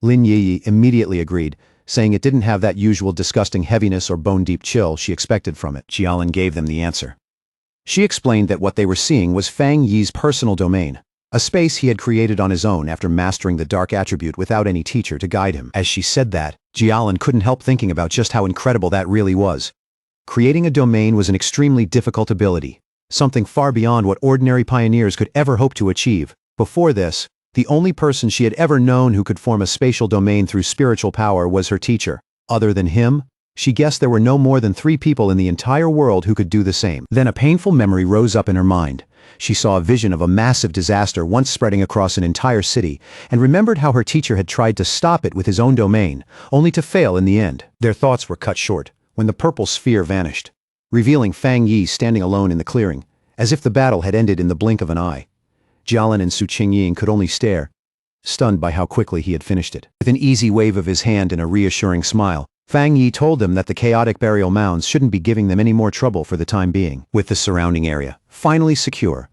Lin Yiyi immediately agreed, saying it didn't have that usual disgusting heaviness or bone-deep chill she expected from it. Jialan gave them the answer. She explained that what they were seeing was Fang Yi's personal domain, a space he had created on his own after mastering the dark attribute without any teacher to guide him. As she said that, Jialan couldn't help thinking about just how incredible that really was. Creating a domain was an extremely difficult ability, something far beyond what ordinary pioneers could ever hope to achieve. Before this, the only person she had ever known who could form a spatial domain through spiritual power was her teacher. Other than him, she guessed there were no more than 3 people in the entire world who could do the same. Then a painful memory rose up in her mind. She saw a vision of a massive disaster once spreading across an entire city, and remembered how her teacher had tried to stop it with his own domain, only to fail in the end. Their thoughts were cut short when the purple sphere vanished, revealing Fang Yi standing alone in the clearing, as if the battle had ended in the blink of an eye. Jialan and Su Qingying could only stare, stunned by how quickly he had finished it. With an easy wave of his hand and a reassuring smile, Fang Yi told them that the chaotic burial mounds shouldn't be giving them any more trouble for the time being. With the surrounding area finally secure,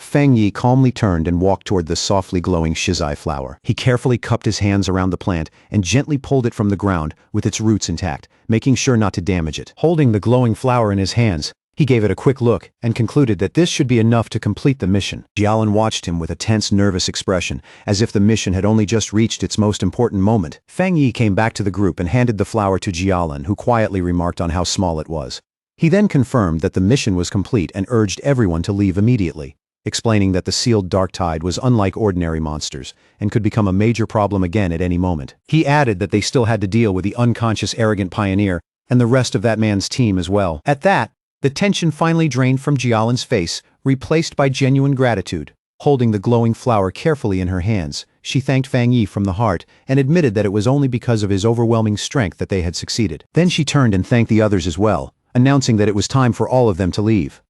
Fang Yi calmly turned and walked toward the softly glowing shizai flower. He carefully cupped his hands around the plant and gently pulled it from the ground with its roots intact, making sure not to damage it. Holding the glowing flower in his hands, he gave it a quick look and concluded that this should be enough to complete the mission. Jialan watched him with a tense, nervous expression, as if the mission had only just reached its most important moment. Fang Yi came back to the group and handed the flower to Jialan, who quietly remarked on how small it was. He then confirmed that the mission was complete and urged everyone to leave immediately, explaining that the sealed dark tide was unlike ordinary monsters and could become a major problem again at any moment. He added that they still had to deal with the unconscious arrogant pioneer and the rest of that man's team as well. At that, the tension finally drained from Jialan's face, replaced by genuine gratitude. Holding the glowing flower carefully in her hands, she thanked Fang Yi from the heart and admitted that it was only because of his overwhelming strength that they had succeeded. Then she turned and thanked the others as well, announcing that it was time for all of them to leave.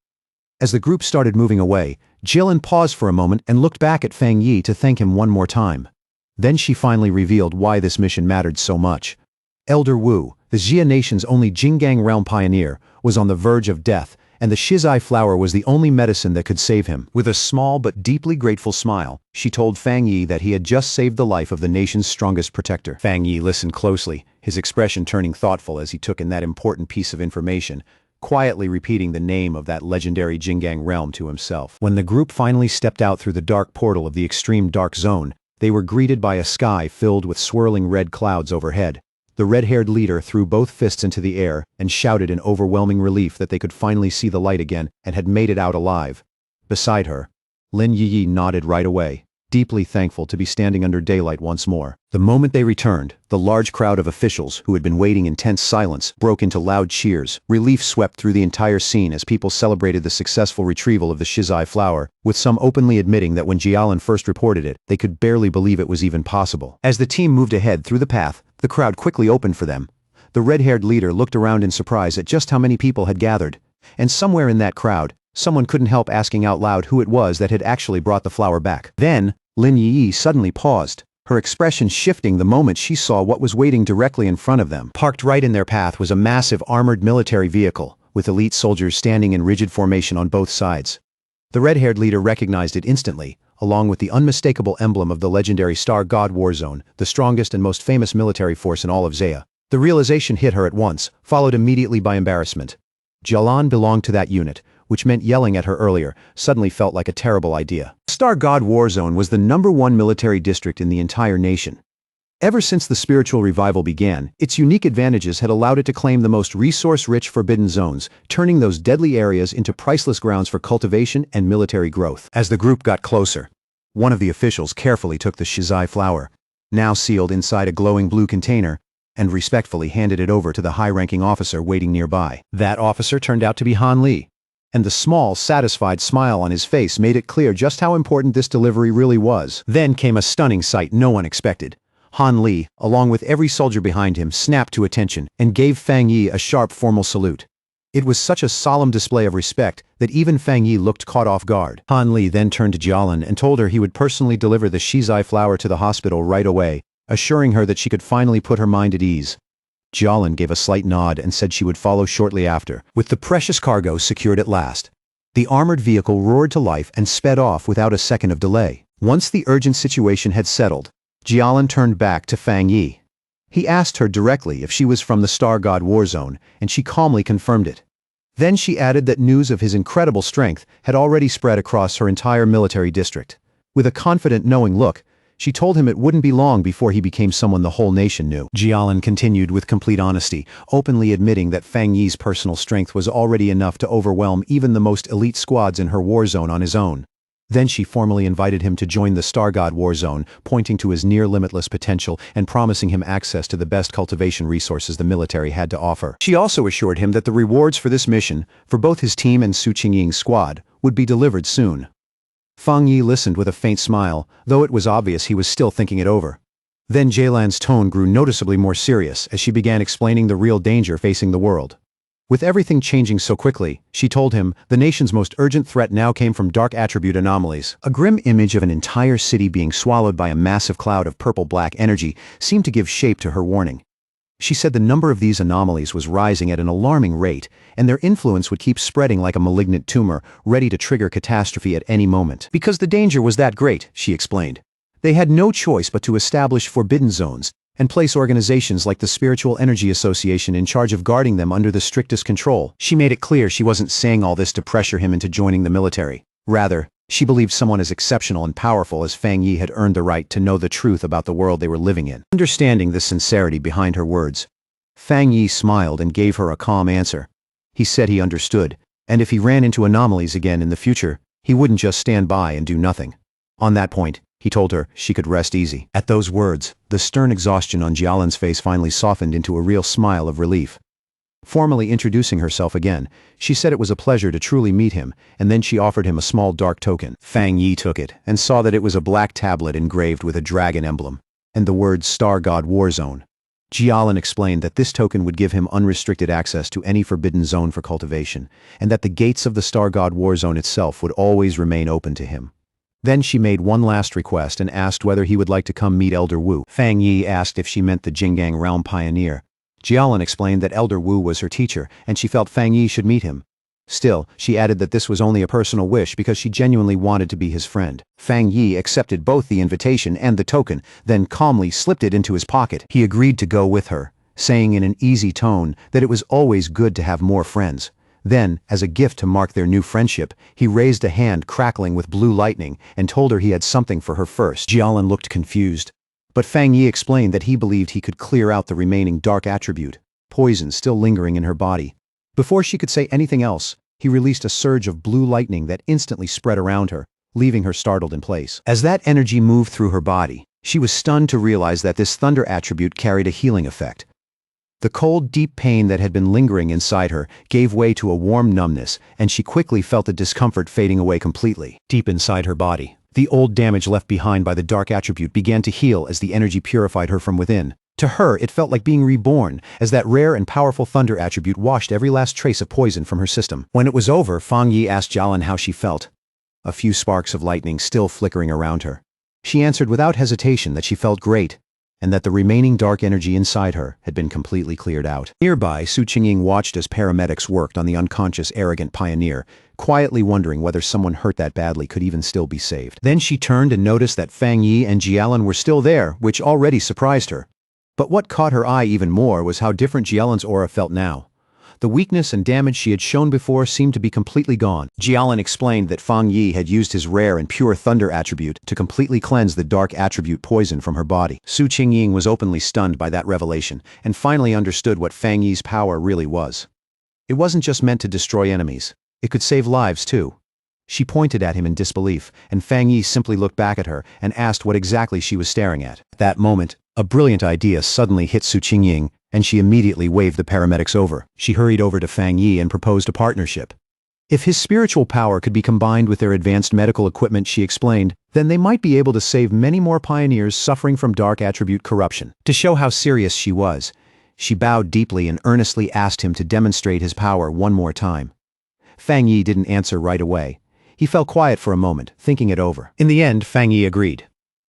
As the group started moving away, Jialan paused for a moment and looked back at Fang Yi to thank him one more time. Then she finally revealed why this mission mattered so much. Elder Wu, the Xia nation's only Jinggang realm pioneer, was on the verge of death, and the shizai flower was the only medicine that could save him. With a small but deeply grateful smile, she told Fang Yi that he had just saved the life of the nation's strongest protector. Fang Yi listened closely, his expression turning thoughtful as he took in that important piece of information, quietly repeating the name of that legendary Jinggang realm to himself. When the group finally stepped out through the dark portal of the extreme dark zone, they were greeted by a sky filled with swirling red clouds overhead. The red-haired leader threw both fists into the air and shouted in overwhelming relief that they could finally see the light again and had made it out alive. Beside her, Lin Yiyi nodded right away, deeply thankful to be standing under daylight once more. The moment they returned, the large crowd of officials, who had been waiting in tense silence, broke into loud cheers. Relief swept through the entire scene as people celebrated the successful retrieval of the shizai flower, with some openly admitting that when Jialan first reported it, they could barely believe it was even possible. As the team moved ahead through the path, the crowd quickly opened for them. The red-haired leader looked around in surprise at just how many people had gathered, and somewhere in that crowd, someone couldn't help asking out loud who it was that had actually brought the flower back. Then, Lin Yiyi suddenly paused, her expression shifting the moment she saw what was waiting directly in front of them. Parked right in their path was a massive armored military vehicle, with elite soldiers standing in rigid formation on both sides. The red-haired leader recognized it instantly, along with the unmistakable emblem of the legendary Star God War Zone, the strongest and most famous military force in all of Zaya. The realization hit her at once, followed immediately by embarrassment. Jialan belonged to that unit, which meant yelling at her earlier suddenly felt like a terrible idea. Star God War Zone was the #1 military district in the entire nation. Ever since the spiritual revival began, its unique advantages had allowed it to claim the most resource-rich forbidden zones, turning those deadly areas into priceless grounds for cultivation and military growth. As the group got closer, one of the officials carefully took the shizai flower, now sealed inside a glowing blue container, and respectfully handed it over to the high-ranking officer waiting nearby. That officer turned out to be Han Li, and the small, satisfied smile on his face made it clear just how important this delivery really was. Then came a stunning sight no one expected. Han Li, along with every soldier behind him, snapped to attention and gave Fang Yi a sharp formal salute. It was such a solemn display of respect that even Fang Yi looked caught off guard. Han Li then turned to Jialan and told her he would personally deliver the shizai flower to the hospital right away, assuring her that she could finally put her mind at ease. Jialan gave a slight nod and said she would follow shortly after. With the precious cargo secured at last, the armored vehicle roared to life and sped off without a second of delay. Once the urgent situation had settled, Jialan turned back to Fang Yi. He asked her directly if she was from the Star God War Zone, and she calmly confirmed it. Then she added that news of his incredible strength had already spread across her entire military district. With a confident, knowing look, she told him it wouldn't be long before he became someone the whole nation knew. Jialan continued with complete honesty, openly admitting that Fang Yi's personal strength was already enough to overwhelm even the most elite squads in her war zone on his own. Then she formally invited him to join the Star God War Zone, pointing to his near-limitless potential and promising him access to the best cultivation resources the military had to offer. She also assured him that the rewards for this mission, for both his team and Su Qingying's squad, would be delivered soon. Fang Yi listened with a faint smile, though it was obvious he was still thinking it over. Then Jialan's tone grew noticeably more serious as she began explaining the real danger facing the world. With everything changing so quickly, she told him, the nation's most urgent threat now came from dark attribute anomalies. A grim image of an entire city being swallowed by a massive cloud of purple-black energy seemed to give shape to her warning. She said the number of these anomalies was rising at an alarming rate, and their influence would keep spreading like a malignant tumor, ready to trigger catastrophe at any moment. Because the danger was that great, she explained, they had no choice but to establish forbidden zones and place organizations like the Spiritual Energy Association in charge of guarding them under the strictest control. She made it clear she wasn't saying all this to pressure him into joining the military. Rather, she believed someone as exceptional and powerful as Fang Yi had earned the right to know the truth about the world they were living in. Understanding the sincerity behind her words, Fang Yi smiled and gave her a calm answer. He said he understood, and if he ran into anomalies again in the future, he wouldn't just stand by and do nothing. On that point, he told her she could rest easy. At those words, the stern exhaustion on Jialan's face finally softened into a real smile of relief. Formally introducing herself again, she said it was a pleasure to truly meet him, and then she offered him a small dark token. Fang Yi took it, and saw that it was a black tablet engraved with a dragon emblem, and the words Star God War Zone. Jialan explained that this token would give him unrestricted access to any forbidden zone for cultivation, and that the gates of the Star God War Zone itself would always remain open to him. Then she made one last request and asked whether he would like to come meet Elder Wu. Fang Yi asked if she meant the Jinggang Realm Pioneer. Jialan explained that Elder Wu was her teacher, and she felt Fang Yi should meet him. Still, she added that this was only a personal wish because she genuinely wanted to be his friend. Fang Yi accepted both the invitation and the token, then calmly slipped it into his pocket. He agreed to go with her, saying in an easy tone that it was always good to have more friends. Then, as a gift to mark their new friendship, he raised a hand crackling with blue lightning and told her he had something for her first. Jialan looked confused, but Fang Yi explained that he believed he could clear out the remaining dark attribute, poison still lingering in her body. Before she could say anything else, he released a surge of blue lightning that instantly spread around her, leaving her startled in place. As that energy moved through her body, she was stunned to realize that this thunder attribute carried a healing effect. The cold, deep pain that had been lingering inside her gave way to a warm numbness, and she quickly felt the discomfort fading away completely. Deep inside her body, the old damage left behind by the dark attribute began to heal as the energy purified her from within. To her, it felt like being reborn, as that rare and powerful thunder attribute washed every last trace of poison from her system. When it was over, Fang Yi asked Jialan how she felt, a few sparks of lightning still flickering around her. She answered without hesitation that she felt great. and that the remaining dark energy inside her had been completely cleared out. Nearby, Su Qingying watched as paramedics worked on the unconscious arrogant pioneer, quietly wondering whether someone hurt that badly could even still be saved. Then she turned and noticed that Fang Yi and Jialan were still there, which already surprised her. But what caught her eye even more was how different Jialan's aura felt now. The weakness and damage she had shown before seemed to be completely gone. Jialan explained that Fang Yi had used his rare and pure thunder attribute to completely cleanse the dark attribute poison from her body. Su Qingying was openly stunned by that revelation, and finally understood what Fang Yi's power really was. It wasn't just meant to destroy enemies. It could save lives too. She pointed at him in disbelief, and Fang Yi simply looked back at her and asked what exactly she was staring at. At that moment, a brilliant idea suddenly hit Su Qingying, and she immediately waved the paramedics over. She hurried over to Fang Yi and proposed a partnership. If his spiritual power could be combined with their advanced medical equipment, she explained, then they might be able to save many more pioneers suffering from dark attribute corruption. To show how serious she was, she bowed deeply and earnestly asked him to demonstrate his power one more time. Fang Yi didn't answer right away. He fell quiet for a moment, thinking it over. In the end, Fang Yi agreed.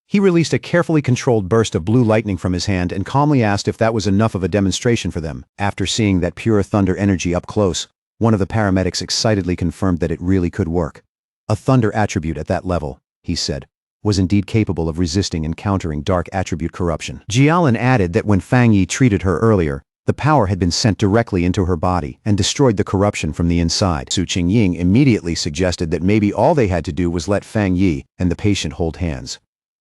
He released a carefully controlled burst of blue lightning from his hand and calmly asked if that was enough of a demonstration for them. After seeing that pure thunder energy up close, one of the paramedics excitedly confirmed that it really could work. A thunder attribute at that level, he said, was indeed capable of resisting and countering dark attribute corruption. Jialan added that when Fang Yi treated her earlier, the power had been sent directly into her body and destroyed the corruption from the inside. Su Qingying immediately suggested that maybe all they had to do was let Fang Yi and the patient hold hands.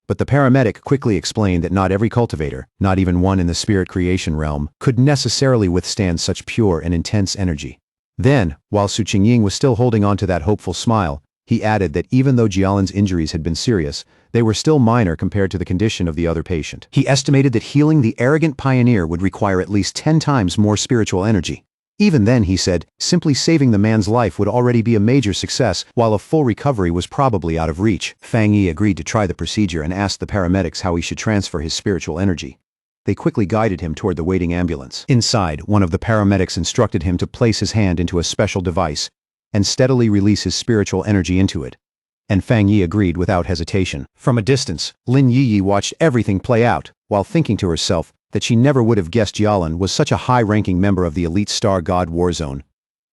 But the paramedic quickly explained that not every cultivator, not even one in the spirit creation realm, could necessarily withstand such pure and intense energy. Then, while Su Qingying was still holding on to that hopeful smile, he added that even though Jialan's injuries had been serious, they were still minor compared to the condition of the other patient. He estimated that healing the arrogant pioneer would require at least 10 times more spiritual energy. Even then, he said, simply saving the man's life would already be a major success, while a full recovery was probably out of reach. Fang Yi agreed to try the procedure and asked the paramedics how he should transfer his spiritual energy. They quickly guided him toward the waiting ambulance. Inside, one of the paramedics instructed him to place his hand into a special device and steadily release his spiritual energy into it. And Fang Yi agreed without hesitation. From a distance, Lin Yiyi watched everything play out, while thinking to herself that she never would have guessed Jialan was such a high-ranking member of the elite Star God War Zone.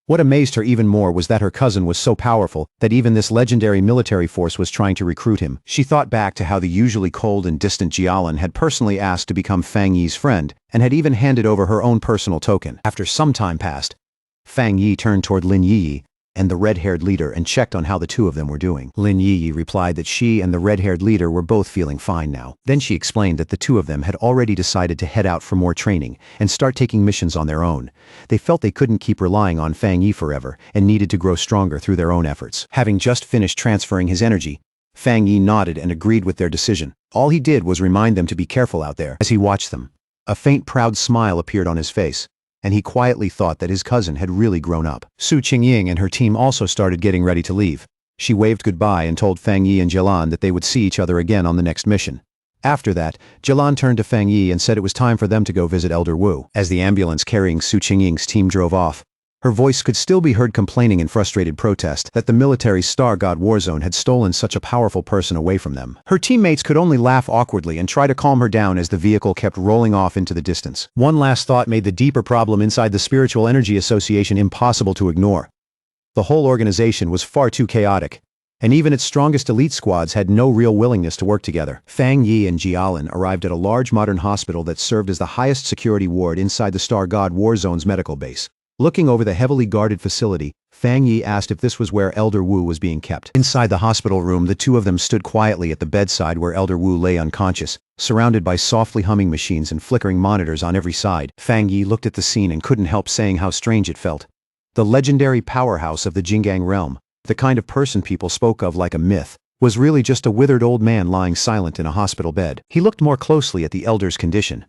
What amazed her even more was that her cousin was so powerful that even this legendary military force was trying to recruit him. She thought back to how the usually cold and distant Jialan had personally asked to become Fang Yi's friend, and had even handed over her own personal token. After some time passed, Fang Yi turned toward Lin Yiyi and the red-haired leader and checked on how the two of them were doing. Lin Yiyi replied that she and the red-haired leader were both feeling fine now. Then she explained that the two of them had already decided to head out for more training and start taking missions on their own. They felt they couldn't keep relying on Fang Yi forever and needed to grow stronger through their own efforts. Having just finished transferring his energy, Fang Yi nodded and agreed with their decision. All he did was remind them to be careful out there. As he watched them, a faint proud smile appeared on his face, and he quietly thought that his cousin had really grown up. Su Qingying and her team also started getting ready to leave. She waved goodbye and told Fang Yi and Jialan that they would see each other again on the next mission. After that, Jialan turned to Fang Yi and said it was time for them to go visit Elder Wu. As the ambulance carrying Su Qingying's team drove off, her voice could still be heard complaining in frustrated protest that the military's Star God War Zone had stolen such a powerful person away from them. Her teammates could only laugh awkwardly and try to calm her down as the vehicle kept rolling off into the distance. One last thought made the deeper problem inside the Spiritual Energy Association impossible to ignore. The whole organization was far too chaotic, and even its strongest elite squads had no real willingness to work together. Fang Yi and Jialan arrived at a large modern hospital that served as the highest security ward inside the Star God War Zone's medical base. Looking over the heavily guarded facility, Fang Yi asked if this was where Elder Wu was being kept. Inside the hospital room, the two of them stood quietly at the bedside where Elder Wu lay unconscious, surrounded by softly humming machines and flickering monitors on every side. Fang Yi looked at the scene and couldn't help saying how strange it felt. The legendary powerhouse of the Jinggang realm, the kind of person people spoke of like a myth, was really just a withered old man lying silent in a hospital bed. He looked more closely at the elder's condition.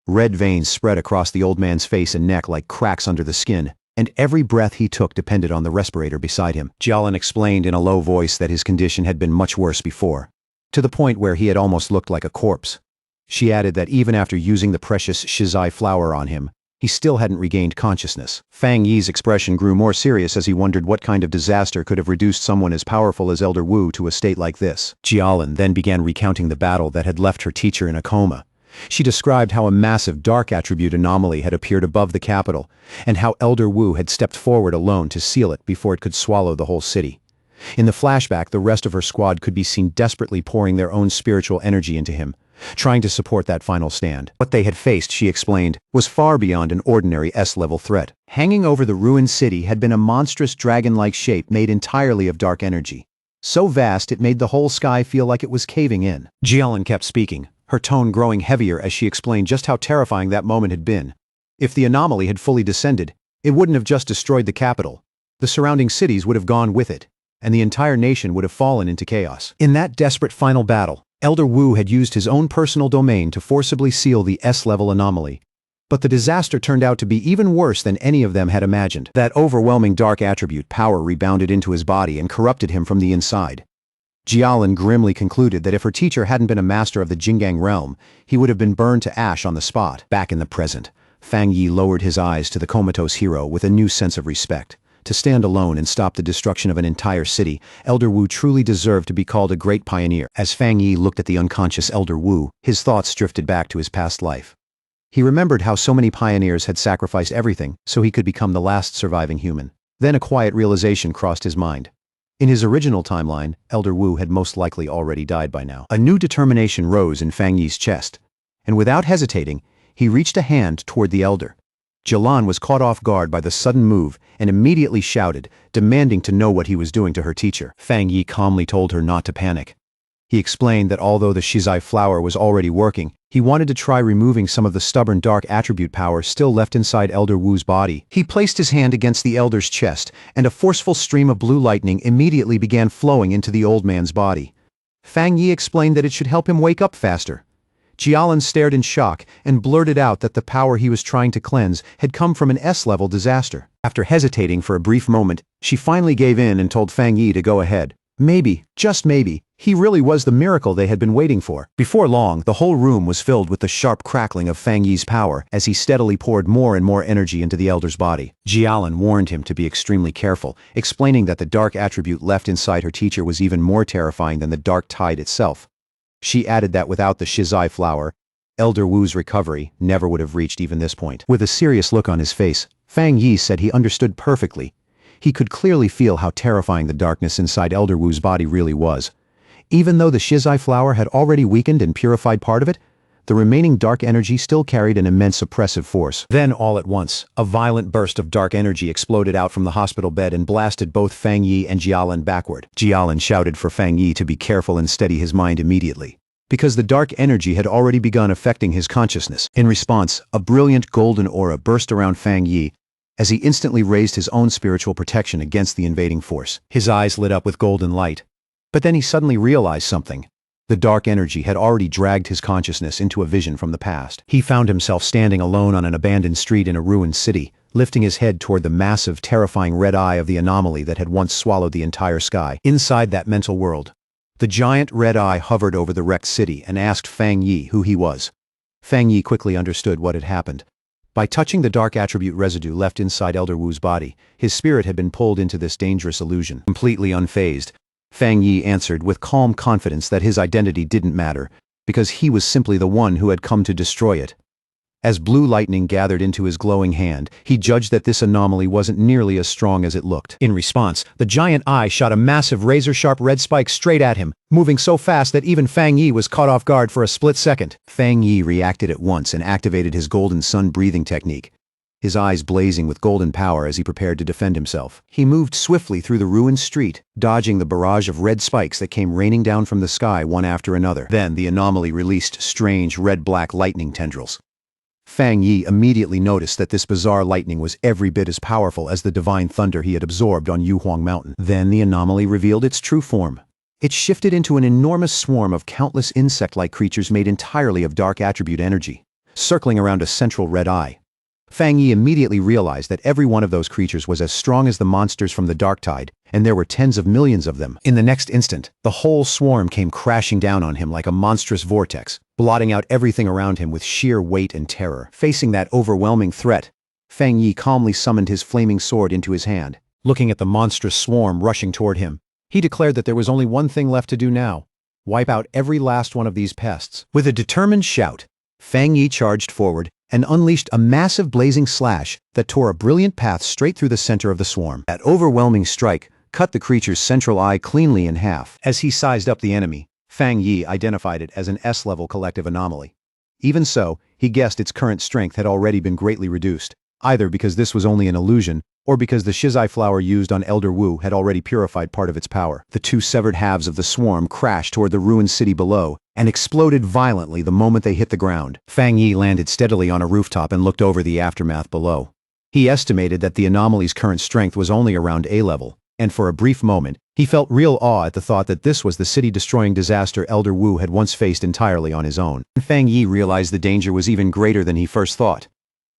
Red veins spread across the old man's face and neck like cracks under the skin, and every breath he took depended on the respirator beside him. Jialan explained in a low voice that his condition had been much worse before, to the point where he had almost looked like a corpse. She added that even after using the precious shizai flower on him, he still hadn't regained consciousness. Fang Yi's expression grew more serious as he wondered what kind of disaster could have reduced someone as powerful as Elder Wu to a state like this. Jialan then began recounting the battle that had left her teacher in a coma. She described how a massive dark attribute anomaly had appeared above the capital, and how Elder Wu had stepped forward alone to seal it before it could swallow the whole city. In the flashback, the rest of her squad could be seen desperately pouring their own spiritual energy into him, trying to support that final stand. What they had faced, she explained, was far beyond an ordinary S-level threat. Hanging over the ruined city had been a monstrous dragon-like shape made entirely of dark energy. So vast it made the whole sky feel like it was caving in. Jialin kept speaking, her tone growing heavier as she explained just how terrifying that moment had been. If the anomaly had fully descended, it wouldn't have just destroyed the capital. The surrounding cities would have gone with it, and the entire nation would have fallen into chaos. In that desperate final battle, Elder Wu had used his own personal domain to forcibly seal the S-level anomaly. But the disaster turned out to be even worse than any of them had imagined. That overwhelming dark attribute power rebounded into his body and corrupted him from the inside. Jialin grimly concluded that if her teacher hadn't been a master of the Jingang realm, he would have been burned to ash on the spot. Back in the present, Fang Yi lowered his eyes to the comatose hero with a new sense of respect. To stand alone and stop the destruction of an entire city, Elder Wu truly deserved to be called a great pioneer. As Fang Yi looked at the unconscious Elder Wu, his thoughts drifted back to his past life. He remembered how so many pioneers had sacrificed everything so he could become the last surviving human. Then a quiet realization crossed his mind. In his original timeline, Elder Wu had most likely already died by now. A new determination rose in Fang Yi's chest, and without hesitating, he reached a hand toward the elder. Jialin was caught off guard by the sudden move and immediately shouted, demanding to know what he was doing to her teacher. Fang Yi calmly told her not to panic. He explained that although the Shizai flower was already working, he wanted to try removing some of the stubborn dark attribute power still left inside Elder Wu's body. He placed his hand against the elder's chest, and a forceful stream of blue lightning immediately began flowing into the old man's body. Fang Yi explained that it should help him wake up faster. Jialin stared in shock and blurted out that the power he was trying to cleanse had come from an S-level disaster. After hesitating for a brief moment, she finally gave in and told Fang Yi to go ahead. Maybe, just maybe, he really was the miracle they had been waiting for. Before long, the whole room was filled with the sharp crackling of Fang Yi's power as he steadily poured more and more energy into the elder's body. Jialin warned him to be extremely careful, explaining that the dark attribute left inside her teacher was even more terrifying than the dark tide itself. She added that without the Shizai flower, Elder Wu's recovery never would have reached even this point. With a serious look on his face, Fang Yi said he understood perfectly. He could clearly feel how terrifying the darkness inside Elder Wu's body really was. Even though the Shizai flower had already weakened and purified part of it, the remaining dark energy still carried an immense oppressive force. Then, all at once, a violent burst of dark energy exploded out from the hospital bed and blasted both Fang Yi and Jialin backward. Jialin shouted for Fang Yi to be careful and steady his mind immediately, because the dark energy had already begun affecting his consciousness. In response, a brilliant golden aura burst around Fang Yi as he instantly raised his own spiritual protection against the invading force. His eyes lit up with golden light. But then he suddenly realized something. The dark energy had already dragged his consciousness into a vision from the past. He found himself standing alone on an abandoned street in a ruined city, lifting his head toward the massive, terrifying red eye of the anomaly that had once swallowed the entire sky. Inside that mental world, the giant red eye hovered over the wrecked city and asked Fang Yi who he was. Fang Yi quickly understood what had happened. By touching the dark attribute residue left inside Elder Wu's body, his spirit had been pulled into this dangerous illusion. Completely unfazed, Fang Yi answered with calm confidence that his identity didn't matter, because he was simply the one who had come to destroy it. As blue lightning gathered into his glowing hand, he judged that this anomaly wasn't nearly as strong as it looked. In response, the giant eye shot a massive razor-sharp red spike straight at him, moving so fast that even Fang Yi was caught off guard for a split second. Fang Yi reacted at once and activated his golden sun breathing technique, his eyes blazing with golden power as he prepared to defend himself. He moved swiftly through the ruined street, dodging the barrage of red spikes that came raining down from the sky one after another. Then the anomaly released strange red-black lightning tendrils. Fang Yi immediately noticed that this bizarre lightning was every bit as powerful as the divine thunder he had absorbed on Yuhuang Mountain. Then the anomaly revealed its true form. It shifted into an enormous swarm of countless insect-like creatures made entirely of dark attribute energy, circling around a central red eye. Fang Yi immediately realized that every one of those creatures was as strong as the monsters from the dark tide, and there were tens of millions of them. In the next instant, the whole swarm came crashing down on him like a monstrous vortex, blotting out everything around him with sheer weight and terror. Facing that overwhelming threat, Fang Yi calmly summoned his flaming sword into his hand. Looking at the monstrous swarm rushing toward him, he declared that there was only one thing left to do now: wipe out every last one of these pests. With a determined shout, Fang Yi charged forward and unleashed a massive blazing slash that tore a brilliant path straight through the center of the swarm. That overwhelming strike cut the creature's central eye cleanly in half. As he sized up the enemy, Fang Yi identified it as an S-level collective anomaly. Even so, he guessed its current strength had already been greatly reduced, either because this was only an illusion, or because the shizai flower used on Elder Wu had already purified part of its power. The two severed halves of the swarm crashed toward the ruined city below and exploded violently the moment they hit the ground. Fang Yi landed steadily on a rooftop and looked over the aftermath below. He estimated that the anomaly's current strength was only around A-level, and for a brief moment, he felt real awe at the thought that this was the city-destroying disaster Elder Wu had once faced entirely on his own. Fang Yi realized the danger was even greater than he first thought.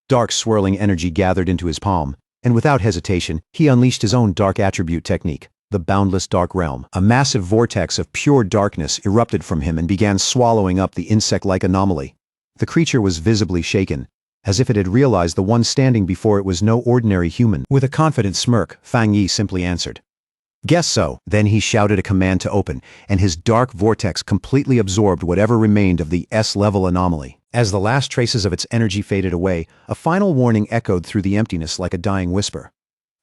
Dark swirling energy gathered into his palm, and without hesitation, he unleashed his own dark attribute technique, the Boundless Dark Realm. A massive vortex of pure darkness erupted from him and began swallowing up the insect-like anomaly. The creature was visibly shaken, as if it had realized the one standing before it was no ordinary human. With a confident smirk, Fang Yi simply answered, "Guess so." Then he shouted a command to open, and his dark vortex completely absorbed whatever remained of the S-level anomaly. As the last traces of its energy faded away, a final warning echoed through the emptiness like a dying whisper.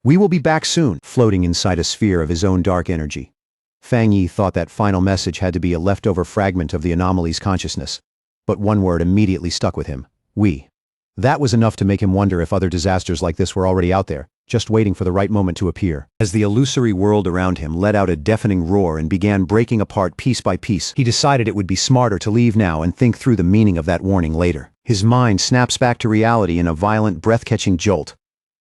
"We will be back soon," floating inside a sphere of his own dark energy. Fang Yi thought that final message had to be a leftover fragment of the anomaly's consciousness. But one word immediately stuck with him: "we." That was enough to make him wonder if other disasters like this were already out there, just waiting for the right moment to appear. As the illusory world around him let out a deafening roar and began breaking apart piece by piece, he decided it would be smarter to leave now and think through the meaning of that warning later. His mind snaps back to reality in a violent, breath-catching jolt,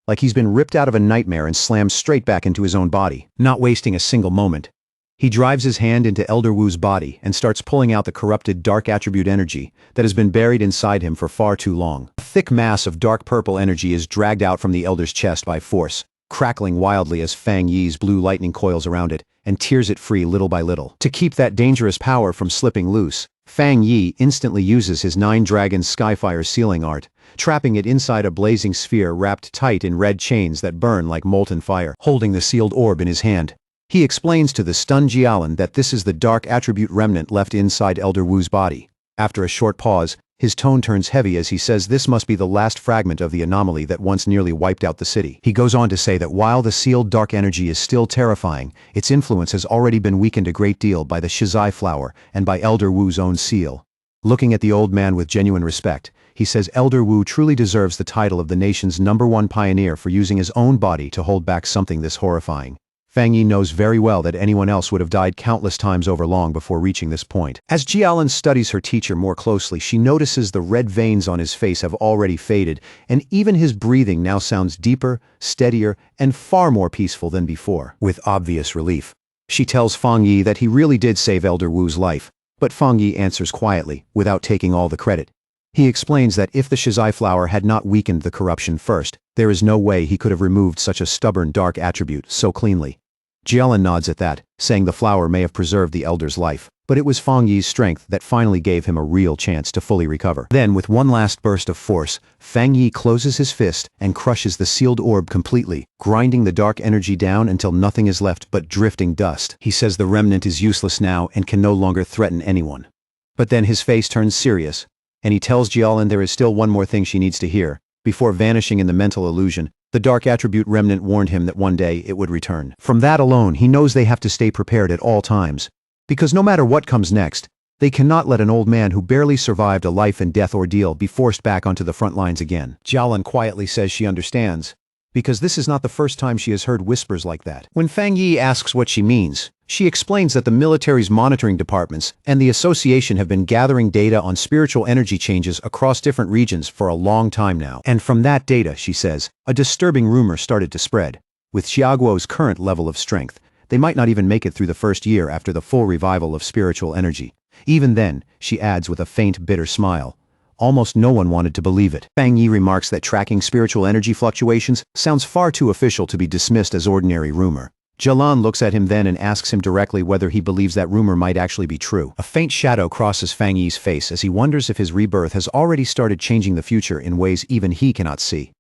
like he's been ripped out of a nightmare and slammed straight back into his own body. Not wasting a single moment, he drives his hand into Elder Wu's body and starts pulling out the corrupted dark attribute energy that has been buried inside him for far too long. A thick mass of dark purple energy is dragged out from the Elder's chest by force, crackling wildly as Fang Yi's blue lightning coils around it and tears it free little by little. To keep that dangerous power from slipping loose, Fang Yi instantly uses his 9 Dragons Skyfire sealing art, trapping it inside a blazing sphere wrapped tight in red chains that burn like molten fire. Holding the sealed orb in his hand, he explains to the stunned Jialan that this is the dark attribute remnant left inside Elder Wu's body. After a short pause, his tone turns heavy as he says this must be the last fragment of the anomaly that once nearly wiped out the city. He goes on to say that while the sealed dark energy is still terrifying, its influence has already been weakened a great deal by the shizai flower and by Elder Wu's own seal. Looking at the old man with genuine respect, he says Elder Wu truly deserves the title of the nation's #1 pioneer for using his own body to hold back something this horrifying. Fang Yi knows very well that anyone else would have died countless times over long before reaching this point. As Jialan studies her teacher more closely, she notices the red veins on his face have already faded, and even his breathing now sounds deeper, steadier, and far more peaceful than before. With obvious relief, she tells Fang Yi that he really did save Elder Wu's life, but Fang Yi answers quietly, without taking all the credit. He explains that if the shizai flower had not weakened the corruption first, there is no way he could have removed such a stubborn dark attribute so cleanly. Jialan nods at that, saying the flower may have preserved the elder's life, but it was Fang Yi's strength that finally gave him a real chance to fully recover. Then, with one last burst of force, Fang Yi closes his fist and crushes the sealed orb completely, grinding the dark energy down until nothing is left but drifting dust. He says the remnant is useless now and can no longer threaten anyone. But then his face turns serious, and he tells Jialan there is still one more thing she needs to hear. Before vanishing in the mental illusion, the dark attribute remnant warned him that one day it would return. From that alone, he knows they have to stay prepared at all times, because no matter what comes next, they cannot let an old man who barely survived a life-and-death ordeal be forced back onto the front lines again. Jialan quietly says she understands, because this is not the first time she has heard whispers like that. When Fang Yi asks what she means, she explains that the military's monitoring departments and the association have been gathering data on spiritual energy changes across different regions for a long time now. And from that data, she says, a disturbing rumor started to spread. With Xiaoguo's current level of strength, they might not even make it through the first year after the full revival of spiritual energy. Even then, she adds with a faint, bitter smile, almost no one wanted to believe it. Fang Yi remarks that tracking spiritual energy fluctuations sounds far too official to be dismissed as ordinary rumor. Jialan looks at him then and asks him directly whether he believes that rumor might actually be true. A faint shadow crosses Fang Yi's face as he wonders if his rebirth has already started changing the future in ways even he cannot see.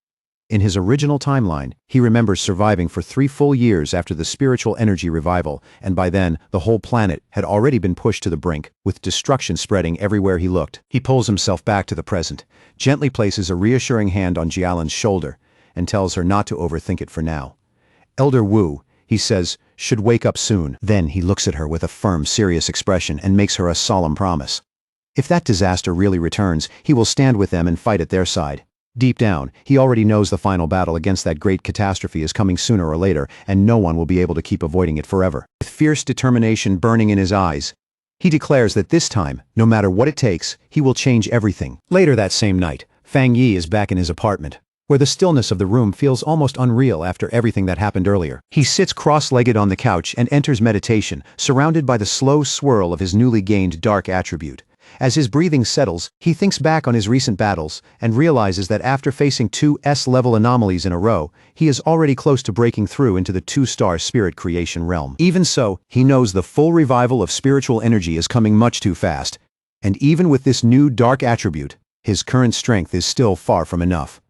In his original timeline, he remembers surviving for 3 full years after the spiritual energy revival, and by then, the whole planet had already been pushed to the brink, with destruction spreading everywhere he looked. He pulls himself back to the present, gently places a reassuring hand on Jialan's shoulder, and tells her not to overthink it for now. Elder Wu, he says, should wake up soon. Then he looks at her with a firm, serious expression and makes her a solemn promise. If that disaster really returns, he will stand with them and fight at their side. Deep down, he already knows the final battle against that great catastrophe is coming sooner or later, and no one will be able to keep avoiding it forever. With fierce determination burning in his eyes, he declares that this time, no matter what it takes, he will change everything. Later that same night, Fang Yi is back in his apartment, where the stillness of the room feels almost unreal after everything that happened earlier. He sits cross-legged on the couch and enters meditation, surrounded by the slow swirl of his newly gained dark attribute. As his breathing settles, he thinks back on his recent battles and realizes that after facing 2 S-level anomalies in a row, he is already close to breaking through into the 2-star spirit creation realm. Even so, he knows the full revival of spiritual energy is coming much too fast. And even with this new dark attribute, his current strength is still far from enough.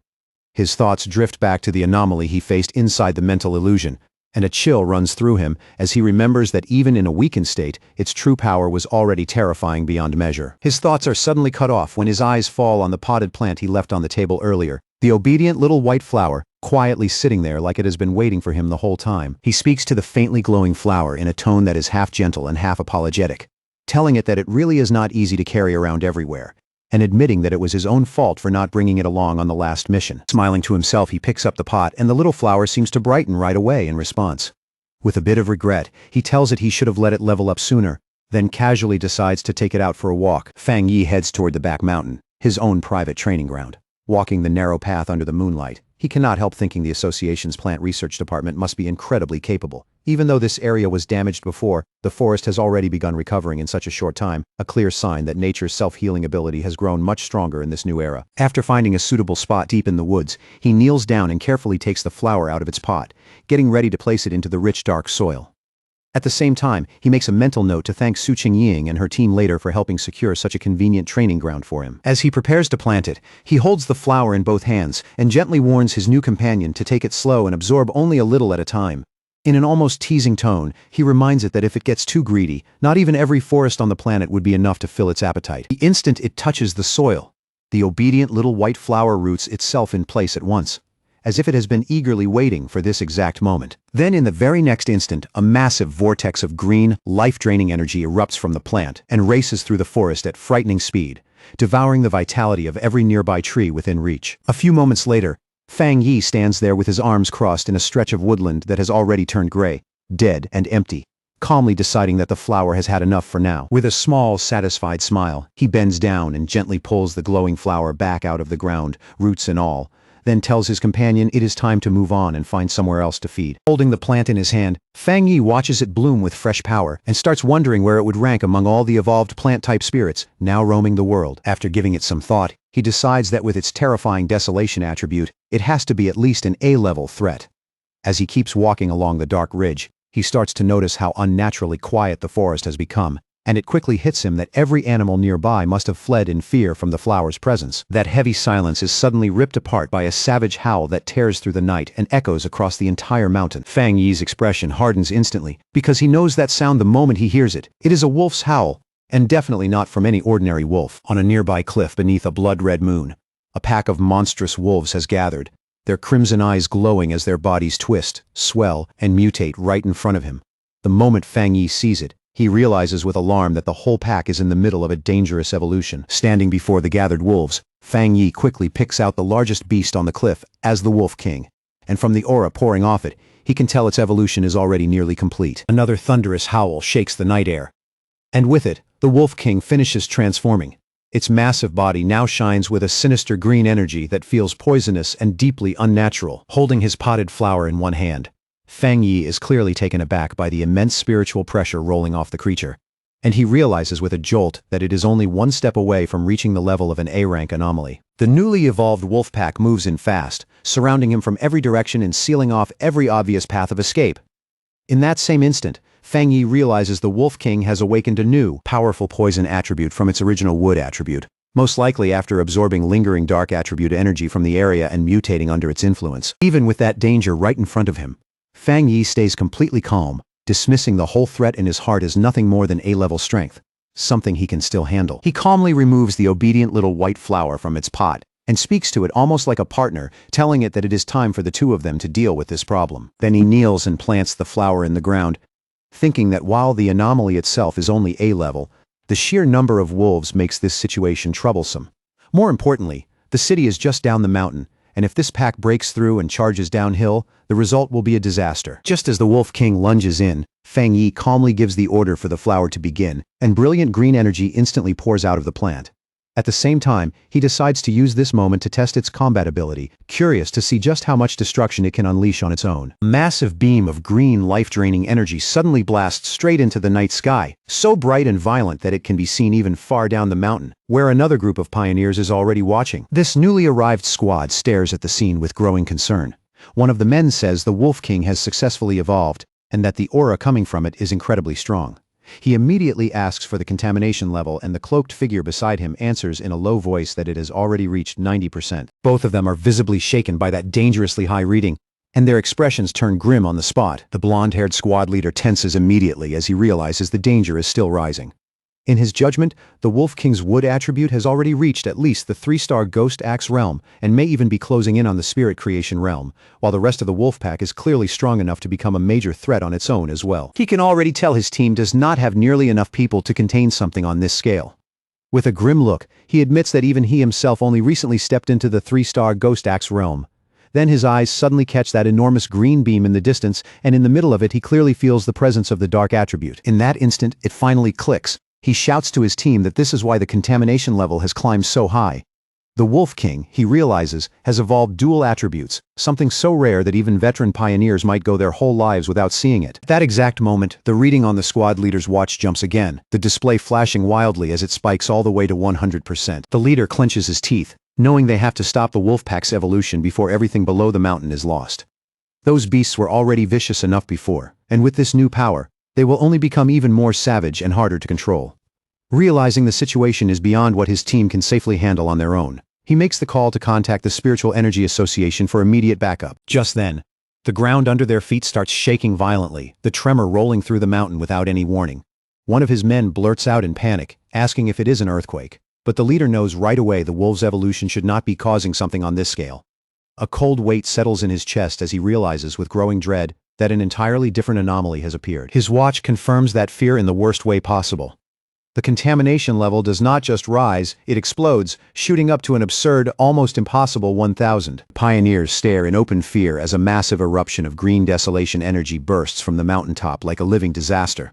His thoughts drift back to the anomaly he faced inside the mental illusion, and a chill runs through him as he remembers that even in a weakened state, its true power was already terrifying beyond measure. His thoughts are suddenly cut off when his eyes fall on the potted plant he left on the table earlier, the obedient little white flower, quietly sitting there like it has been waiting for him the whole time. He speaks to the faintly glowing flower in a tone that is half gentle and half apologetic, telling it that it really is not easy to carry around everywhere, and admitting that it was his own fault for not bringing it along on the last mission. Smiling to himself, he picks up the pot, and the little flower seems to brighten right away in response. With a bit of regret, he tells it he should have let it level up sooner, then casually decides to take it out for a walk. Fang Yi heads toward the back mountain, his own private training ground. Walking the narrow path under the moonlight, he cannot help thinking the association's plant research department must be incredibly capable. Even though this area was damaged before, the forest has already begun recovering in such a short time, a clear sign that nature's self-healing ability has grown much stronger in this new era. After finding a suitable spot deep in the woods, he kneels down and carefully takes the flower out of its pot, getting ready to place it into the rich dark soil. At the same time, he makes a mental note to thank Su Qingying and her team later for helping secure such a convenient training ground for him. As he prepares to plant it, he holds the flower in both hands and gently warns his new companion to take it slow and absorb only a little at a time. In an almost teasing tone, he reminds it that if it gets too greedy, not even every forest on the planet would be enough to fill its appetite. The instant it touches the soil, the obedient little white flower roots itself in place at once, as if it has been eagerly waiting for this exact moment. Then in the very next instant, a massive vortex of green, life-draining energy erupts from the plant and races through the forest at frightening speed, devouring the vitality of every nearby tree within reach. A few moments later, Fang Yi stands there with his arms crossed in a stretch of woodland that has already turned gray, dead and empty, calmly deciding that the flower has had enough for now. With a small, satisfied smile, he bends down and gently pulls the glowing flower back out of the ground, roots and all, then tells his companion it is time to move on and find somewhere else to feed. Holding the plant in his hand, Fang Yi watches it bloom with fresh power and starts wondering where it would rank among all the evolved plant-type spirits now roaming the world. After giving it some thought, he decides that with its terrifying desolation attribute, it has to be at least an A-level threat. As he keeps walking along the dark ridge, he starts to notice how unnaturally quiet the forest has become, and it quickly hits him that every animal nearby must have fled in fear from the flower's presence. That heavy silence is suddenly ripped apart by a savage howl that tears through the night and echoes across the entire mountain. Fang Yi's expression hardens instantly, because he knows that sound the moment he hears it. It is a wolf's howl, and definitely not from any ordinary wolf. On a nearby cliff beneath a blood-red moon, a pack of monstrous wolves has gathered, their crimson eyes glowing as their bodies twist, swell, and mutate right in front of him. The moment Fang Yi sees it, he realizes with alarm that the whole pack is in the middle of a dangerous evolution. Standing before the gathered wolves, Fang Yi quickly picks out the largest beast on the cliff as the Wolf King, and from the aura pouring off it, he can tell its evolution is already nearly complete. Another thunderous howl shakes the night air, and with it, the Wolf King finishes transforming. Its massive body now shines with a sinister green energy that feels poisonous and deeply unnatural. Holding his potted flower in one hand, Fang Yi is clearly taken aback by the immense spiritual pressure rolling off the creature, and he realizes with a jolt that it is only one step away from reaching the level of an A-rank anomaly. The newly evolved wolf pack moves in fast, surrounding him from every direction and sealing off every obvious path of escape. In that same instant, Fang Yi realizes the Wolf King has awakened a new, powerful poison attribute from its original wood attribute. most likely after absorbing lingering dark attribute energy from the area and mutating under its influence. Even with that danger right in front of him, Fang Yi stays completely calm, dismissing the whole threat in his heart as nothing more than A-level strength, something he can still handle. He calmly removes the obedient little white flower from its pot and speaks to it almost like a partner, telling it that it is time for the two of them to deal with this problem. Then he kneels and plants the flower in the ground, thinking that while the anomaly itself is only A-level, the sheer number of wolves makes this situation troublesome. More importantly, the city is just down the mountain, and if this pack breaks through and charges downhill, the result will be a disaster. Just as the Wolf King lunges in, Fang Yi calmly gives the order for the flower to begin, and brilliant green energy instantly pours out of the plant. At the same time, he decides to use this moment to test its combat ability, curious to see just how much destruction it can unleash on its own. A massive beam of green, life-draining energy suddenly blasts straight into the night sky, so bright and violent that it can be seen even far down the mountain, where another group of pioneers is already watching. This newly arrived squad stares at the scene with growing concern. One of the men says the Wolf King has successfully evolved, and that the aura coming from it is incredibly strong. He immediately asks for the contamination level, and the cloaked figure beside him answers in a low voice that it has already reached 90%. Both of them are visibly shaken by that dangerously high reading, and their expressions turn grim on the spot. The blonde-haired squad leader tenses immediately as he realizes the danger is still rising. In his judgment, the Wolf King's wood attribute has already reached at least the 3-star Ghost Axe realm and may even be closing in on the Spirit Creation realm, while the rest of the wolf pack is clearly strong enough to become a major threat on its own as well. He can already tell his team does not have nearly enough people to contain something on this scale. With a grim look, he admits that even he himself only recently stepped into the 3-star Ghost Axe realm. Then his eyes suddenly catch that enormous green beam in the distance, and in the middle of it he clearly feels the presence of the dark attribute. In that instant, it finally clicks. He shouts to his team that this is why the contamination level has climbed so high. The Wolf King, he realizes, has evolved dual attributes, something so rare that even veteran pioneers might go their whole lives without seeing it. At that exact moment, the reading on the squad leader's watch jumps again, the display flashing wildly as it spikes all the way to 100%. The leader clenches his teeth, knowing they have to stop the wolf pack's evolution before everything below the mountain is lost. Those beasts were already vicious enough before, and with this new power, they will only become even more savage and harder to control. Realizing the situation is beyond what his team can safely handle on their own, he makes the call to contact the Spiritual Energy Association for immediate backup. Just then, the ground under their feet starts shaking violently, the tremor rolling through the mountain without any warning. One of his men blurts out in panic, asking if it is an earthquake, but the leader knows right away the wolf's evolution should not be causing something on this scale. A cold weight settles in his chest as he realizes with growing dread that an entirely different anomaly has appeared. His watch confirms that fear in the worst way possible. The contamination level does not just rise, it explodes, shooting up to an absurd, almost impossible 1,000. Pioneers stare in open fear as a massive eruption of green desolation energy bursts from the mountaintop like a living disaster.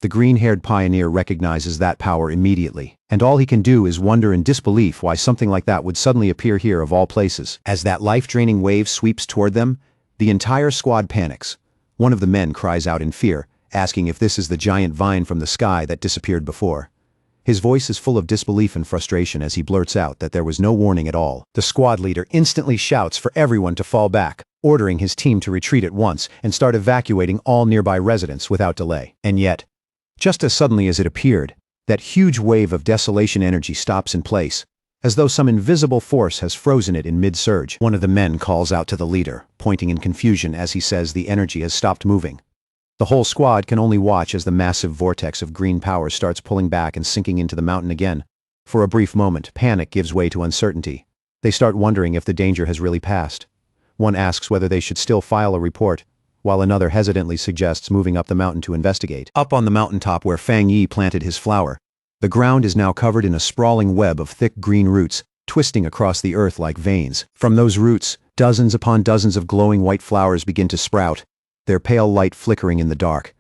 The green-haired pioneer recognizes that power immediately, and all he can do is wonder in disbelief why something like that would suddenly appear here of all places. As that life-draining wave sweeps toward them, the entire squad panics. One of the men cries out in fear, asking if this is the giant vine from the sky that disappeared before. His voice is full of disbelief and frustration as he blurts out that there was no warning at all. The squad leader instantly shouts for everyone to fall back, ordering his team to retreat at once and start evacuating all nearby residents without delay. And yet, just as suddenly as it appeared, that huge wave of desolation energy stops in place, as though some invisible force has frozen it in mid-surge. One of the men calls out to the leader, pointing in confusion as he says the energy has stopped moving. The whole squad can only watch as the massive vortex of green power starts pulling back and sinking into the mountain again. For a brief moment, panic gives way to uncertainty. They start wondering if the danger has really passed. One asks whether they should still file a report, while another hesitantly suggests moving up the mountain to investigate. Up on the mountaintop where Fang Yi planted his flower, the ground is now covered in a sprawling web of thick green roots, twisting across the earth like veins. From those roots, dozens upon dozens of glowing white flowers begin to sprout, their pale light flickering in the dark.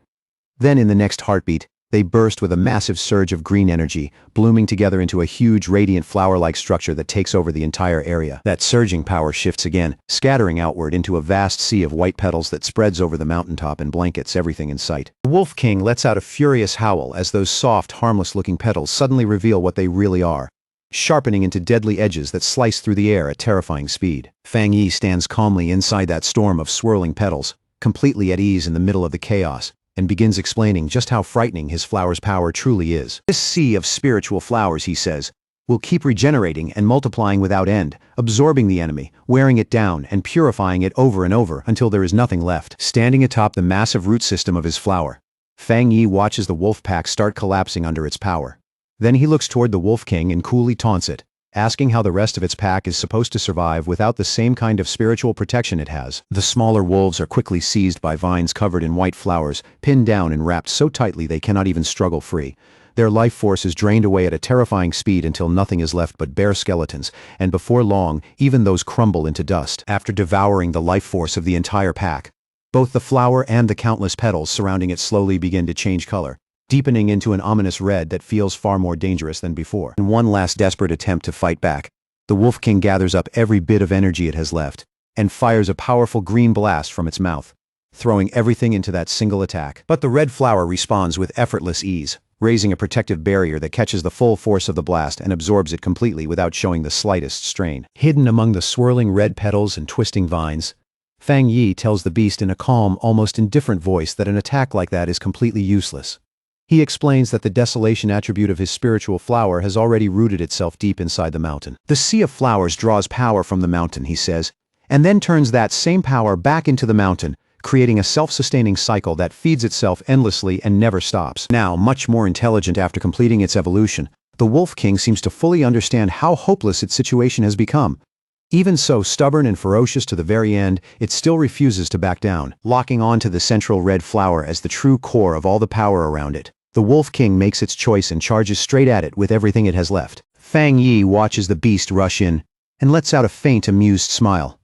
Then in the next heartbeat, they burst with a massive surge of green energy, blooming together into a huge radiant flower-like structure that takes over the entire area. That surging power shifts again, scattering outward into a vast sea of white petals that spreads over the mountaintop and blankets everything in sight. The Wolf King lets out a furious howl as those soft, harmless-looking petals suddenly reveal what they really are, sharpening into deadly edges that slice through the air at terrifying speed. Fang Yi stands calmly inside that storm of swirling petals, completely at ease in the middle of the chaos, and begins explaining just how frightening his flower's power truly is. This sea of spiritual flowers, he says, will keep regenerating and multiplying without end, absorbing the enemy, wearing it down, and purifying it over and over until there is nothing left. Standing atop the massive root system of his flower, Fang Yi watches the wolf pack start collapsing under its power. Then he looks toward the Wolf King and coolly taunts it, asking how the rest of its pack is supposed to survive without the same kind of spiritual protection it has. The smaller wolves are quickly seized by vines covered in white flowers, pinned down and wrapped so tightly they cannot even struggle free. Their life force is drained away at a terrifying speed until nothing is left but bare skeletons, and before long, even those crumble into dust. After devouring the life force of the entire pack, both the flower and the countless petals surrounding it slowly begin to change color, deepening into an ominous red that feels far more dangerous than before. In one last desperate attempt to fight back, the Wolf King gathers up every bit of energy it has left, and fires a powerful green blast from its mouth, throwing everything into that single attack. But the red flower responds with effortless ease, raising a protective barrier that catches the full force of the blast and absorbs it completely without showing the slightest strain. Hidden among the swirling red petals and twisting vines, Fang Yi tells the beast in a calm, almost indifferent voice that an attack like that is completely useless. He explains that the desolation attribute of his spiritual flower has already rooted itself deep inside the mountain. The sea of flowers draws power from the mountain, he says, and then turns that same power back into the mountain, creating a self-sustaining cycle that feeds itself endlessly and never stops. Now, much more intelligent after completing its evolution, the Wolf King seems to fully understand how hopeless its situation has become. Even so stubborn and ferocious to the very end, it still refuses to back down. Locking onto the central red flower as the true core of all the power around it, the Wolf King makes its choice and charges straight at it with everything it has left. Fang Yi watches the beast rush in and lets out a faint, amused smile.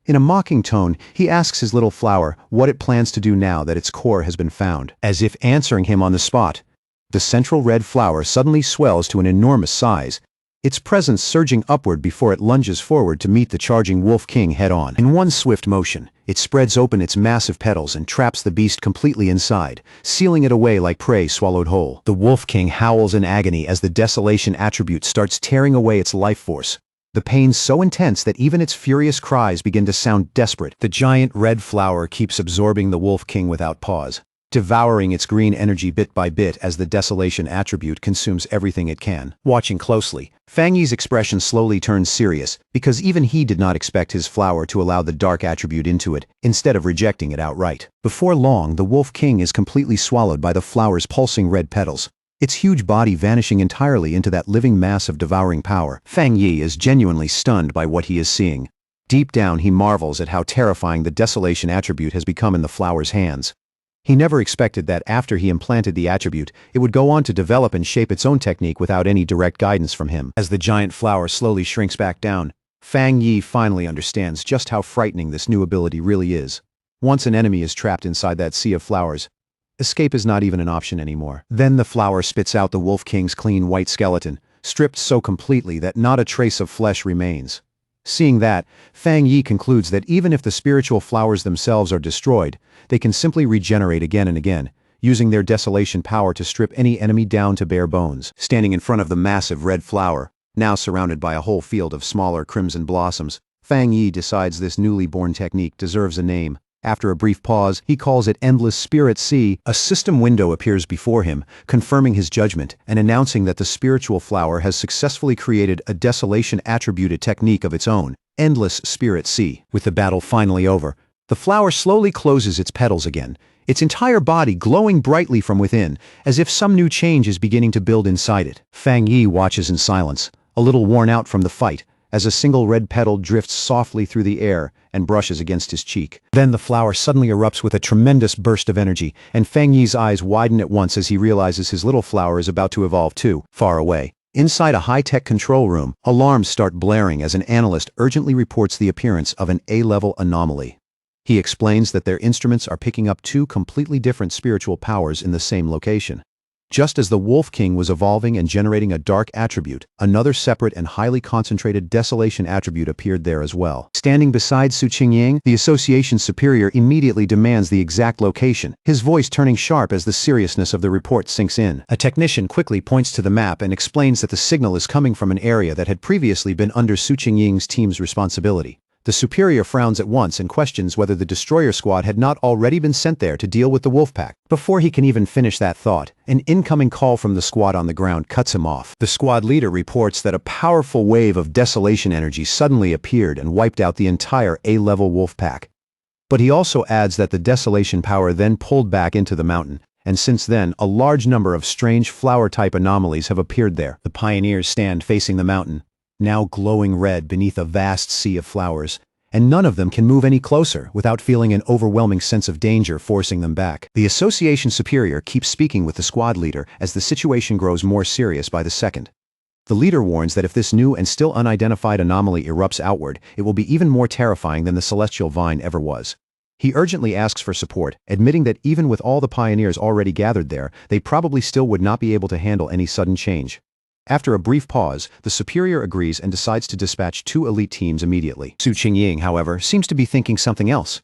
In a mocking tone, he asks his little flower what it plans to do now that its core has been found. As if answering him on the spot, the central red flower suddenly swells to an enormous size, its presence surging upward before it lunges forward to meet the charging Wolf King head-on. In one swift motion, it spreads open its massive petals and traps the beast completely inside, sealing it away like prey swallowed whole. The Wolf King howls in agony as the desolation attribute starts tearing away its life force, the pain so intense that even its furious cries begin to sound desperate. The giant red flower keeps absorbing the Wolf King without pause, devouring its green energy bit by bit as the desolation attribute consumes everything it can. Watching closely, Fang Yi's expression slowly turns serious, because even he did not expect his flower to allow the dark attribute into it, instead of rejecting it outright. Before long, the Wolf King is completely swallowed by the flower's pulsing red petals, its huge body vanishing entirely into that living mass of devouring power. Fang Yi is genuinely stunned by what he is seeing. Deep down, he marvels at how terrifying the desolation attribute has become in the flower's hands. He never expected that after he implanted the attribute, it would go on to develop and shape its own technique without any direct guidance from him. As the giant flower slowly shrinks back down, Fang Yi finally understands just how frightening this new ability really is. Once an enemy is trapped inside that sea of flowers, escape is not even an option anymore. Then the flower spits out the Wolf King's clean white skeleton, stripped so completely that not a trace of flesh remains. Seeing that, Fang Yi concludes that even if the spiritual flowers themselves are destroyed, they can simply regenerate again and again, using their desolation power to strip any enemy down to bare bones. Standing in front of the massive red flower, now surrounded by a whole field of smaller crimson blossoms, Fang Yi decides this newly born technique deserves a name. After a brief pause, he calls it Endless Spirit Sea. A system window appears before him, confirming his judgment and announcing that the spiritual flower has successfully created a desolation-attributed technique of its own, Endless Spirit Sea. With the battle finally over, the flower slowly closes its petals again, its entire body glowing brightly from within, as if some new change is beginning to build inside it. Fang Yi watches in silence, a little worn out from the fight, as a single red petal drifts softly through the air and brushes against his cheek. Then the flower suddenly erupts with a tremendous burst of energy, and Fang Yi's eyes widen at once as he realizes his little flower is about to evolve too. Far away, inside a high-tech control room, alarms start blaring as an analyst urgently reports the appearance of an A-level anomaly. He explains that their instruments are picking up two completely different spiritual powers in the same location. Just as the Wolf King was evolving and generating a dark attribute, another separate and highly concentrated desolation attribute appeared there as well. Standing beside Su Qingying, the association's superior immediately demands the exact location, his voice turning sharp as the seriousness of the report sinks in. A technician quickly points to the map and explains that the signal is coming from an area that had previously been under Su Qingying's team's responsibility. The superior frowns at once and questions whether the destroyer squad had not already been sent there to deal with the wolf pack. Before he can even finish that thought, an incoming call from the squad on the ground cuts him off. The squad leader reports that a powerful wave of desolation energy suddenly appeared and wiped out the entire A-level wolf pack. But he also adds that the desolation power then pulled back into the mountain, and since then, a large number of strange flower-type anomalies have appeared there. The pioneers stand facing the mountain, now glowing red beneath a vast sea of flowers, and none of them can move any closer without feeling an overwhelming sense of danger forcing them back. The association superior keeps speaking with the squad leader as the situation grows more serious by the second. The leader warns that if this new and still unidentified anomaly erupts outward, it will be even more terrifying than the celestial vine ever was. He urgently asks for support, admitting that even with all the pioneers already gathered there, they probably still would not be able to handle any sudden change. After a brief pause, the superior agrees and decides to dispatch 2 elite teams immediately. Su Qingying, however, seems to be thinking something else.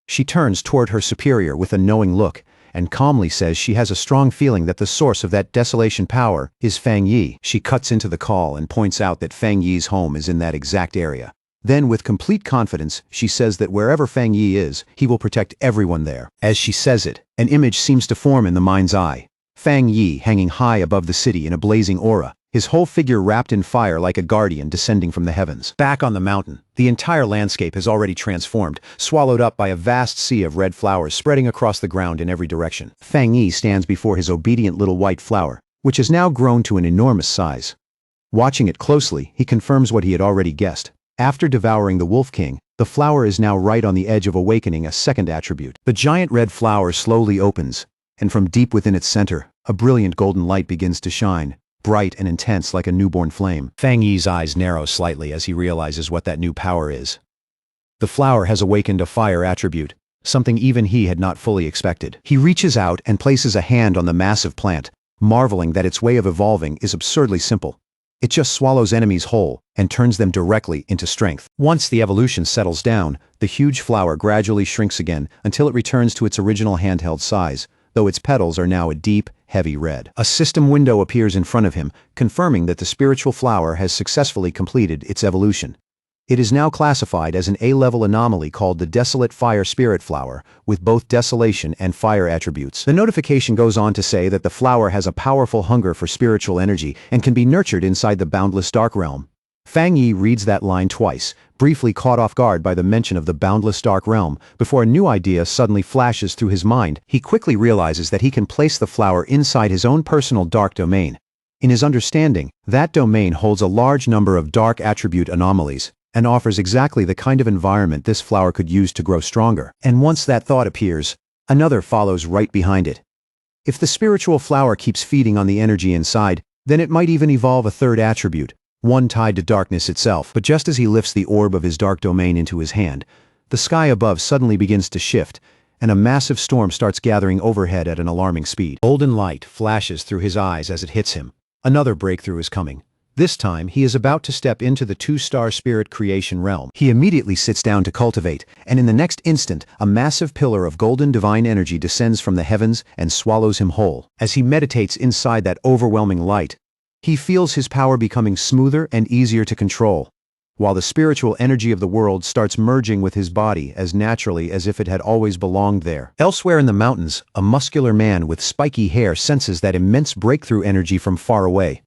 She turns toward her superior with a knowing look, and calmly says she has a strong feeling that the source of that desolation power is Fang Yi. She cuts into the call and points out that Fang Yi's home is in that exact area. Then, with complete confidence, she says that wherever Fang Yi is, he will protect everyone there. As she says it, an image seems to form in the mind's eye. Fang Yi hanging high above the city in a blazing aura, his whole figure wrapped in fire like a guardian descending from the heavens. Back on the mountain, the entire landscape has already transformed, swallowed up by a vast sea of red flowers spreading across the ground in every direction. Fang Yi stands before his obedient little white flower, which has now grown to an enormous size. Watching it closely, he confirms what he had already guessed. After devouring the Wolf King, the flower is now right on the edge of awakening a second attribute. The giant red flower slowly opens, and from deep within its center, a brilliant golden light begins to shine, bright and intense like a newborn flame. Fang Yi's eyes narrow slightly as he realizes what that new power is. The flower has awakened a fire attribute, something even he had not fully expected. He reaches out and places a hand on the massive plant, marveling that its way of evolving is absurdly simple. It just swallows enemies whole and turns them directly into strength. Once the evolution settles down, the huge flower gradually shrinks again until it returns to its original handheld size, though its petals are now a deep, heavy red. A system window appears in front of him, confirming that the spiritual flower has successfully completed its evolution. It is now classified as an A-level anomaly called the Desolate Fire Spirit Flower, with both desolation and fire attributes. The notification goes on to say that the flower has a powerful hunger for spiritual energy and can be nurtured inside the boundless dark realm. Fang Yi reads that line twice, briefly caught off guard by the mention of the boundless dark realm, before a new idea suddenly flashes through his mind. He quickly realizes that he can place the flower inside his own personal dark domain. In his understanding, that domain holds a large number of dark attribute anomalies, and offers exactly the kind of environment this flower could use to grow stronger. And once that thought appears, another follows right behind it. If the spiritual flower keeps feeding on the energy inside, then it might even evolve a third attribute, one tied to darkness itself. But just as he lifts the orb of his dark domain into his hand, the sky above suddenly begins to shift, and a massive storm starts gathering overhead at an alarming speed. Golden light flashes through his eyes as it hits him. Another breakthrough is coming. This time, he is about to step into the 2-star spirit creation realm. He immediately sits down to cultivate, and in the next instant, a massive pillar of golden divine energy descends from the heavens and swallows him whole. As he meditates inside that overwhelming light, he feels his power becoming smoother and easier to control, while the spiritual energy of the world starts merging with his body as naturally as if it had always belonged there. Elsewhere in the mountains, a muscular man with spiky hair senses that immense breakthrough energy from far away.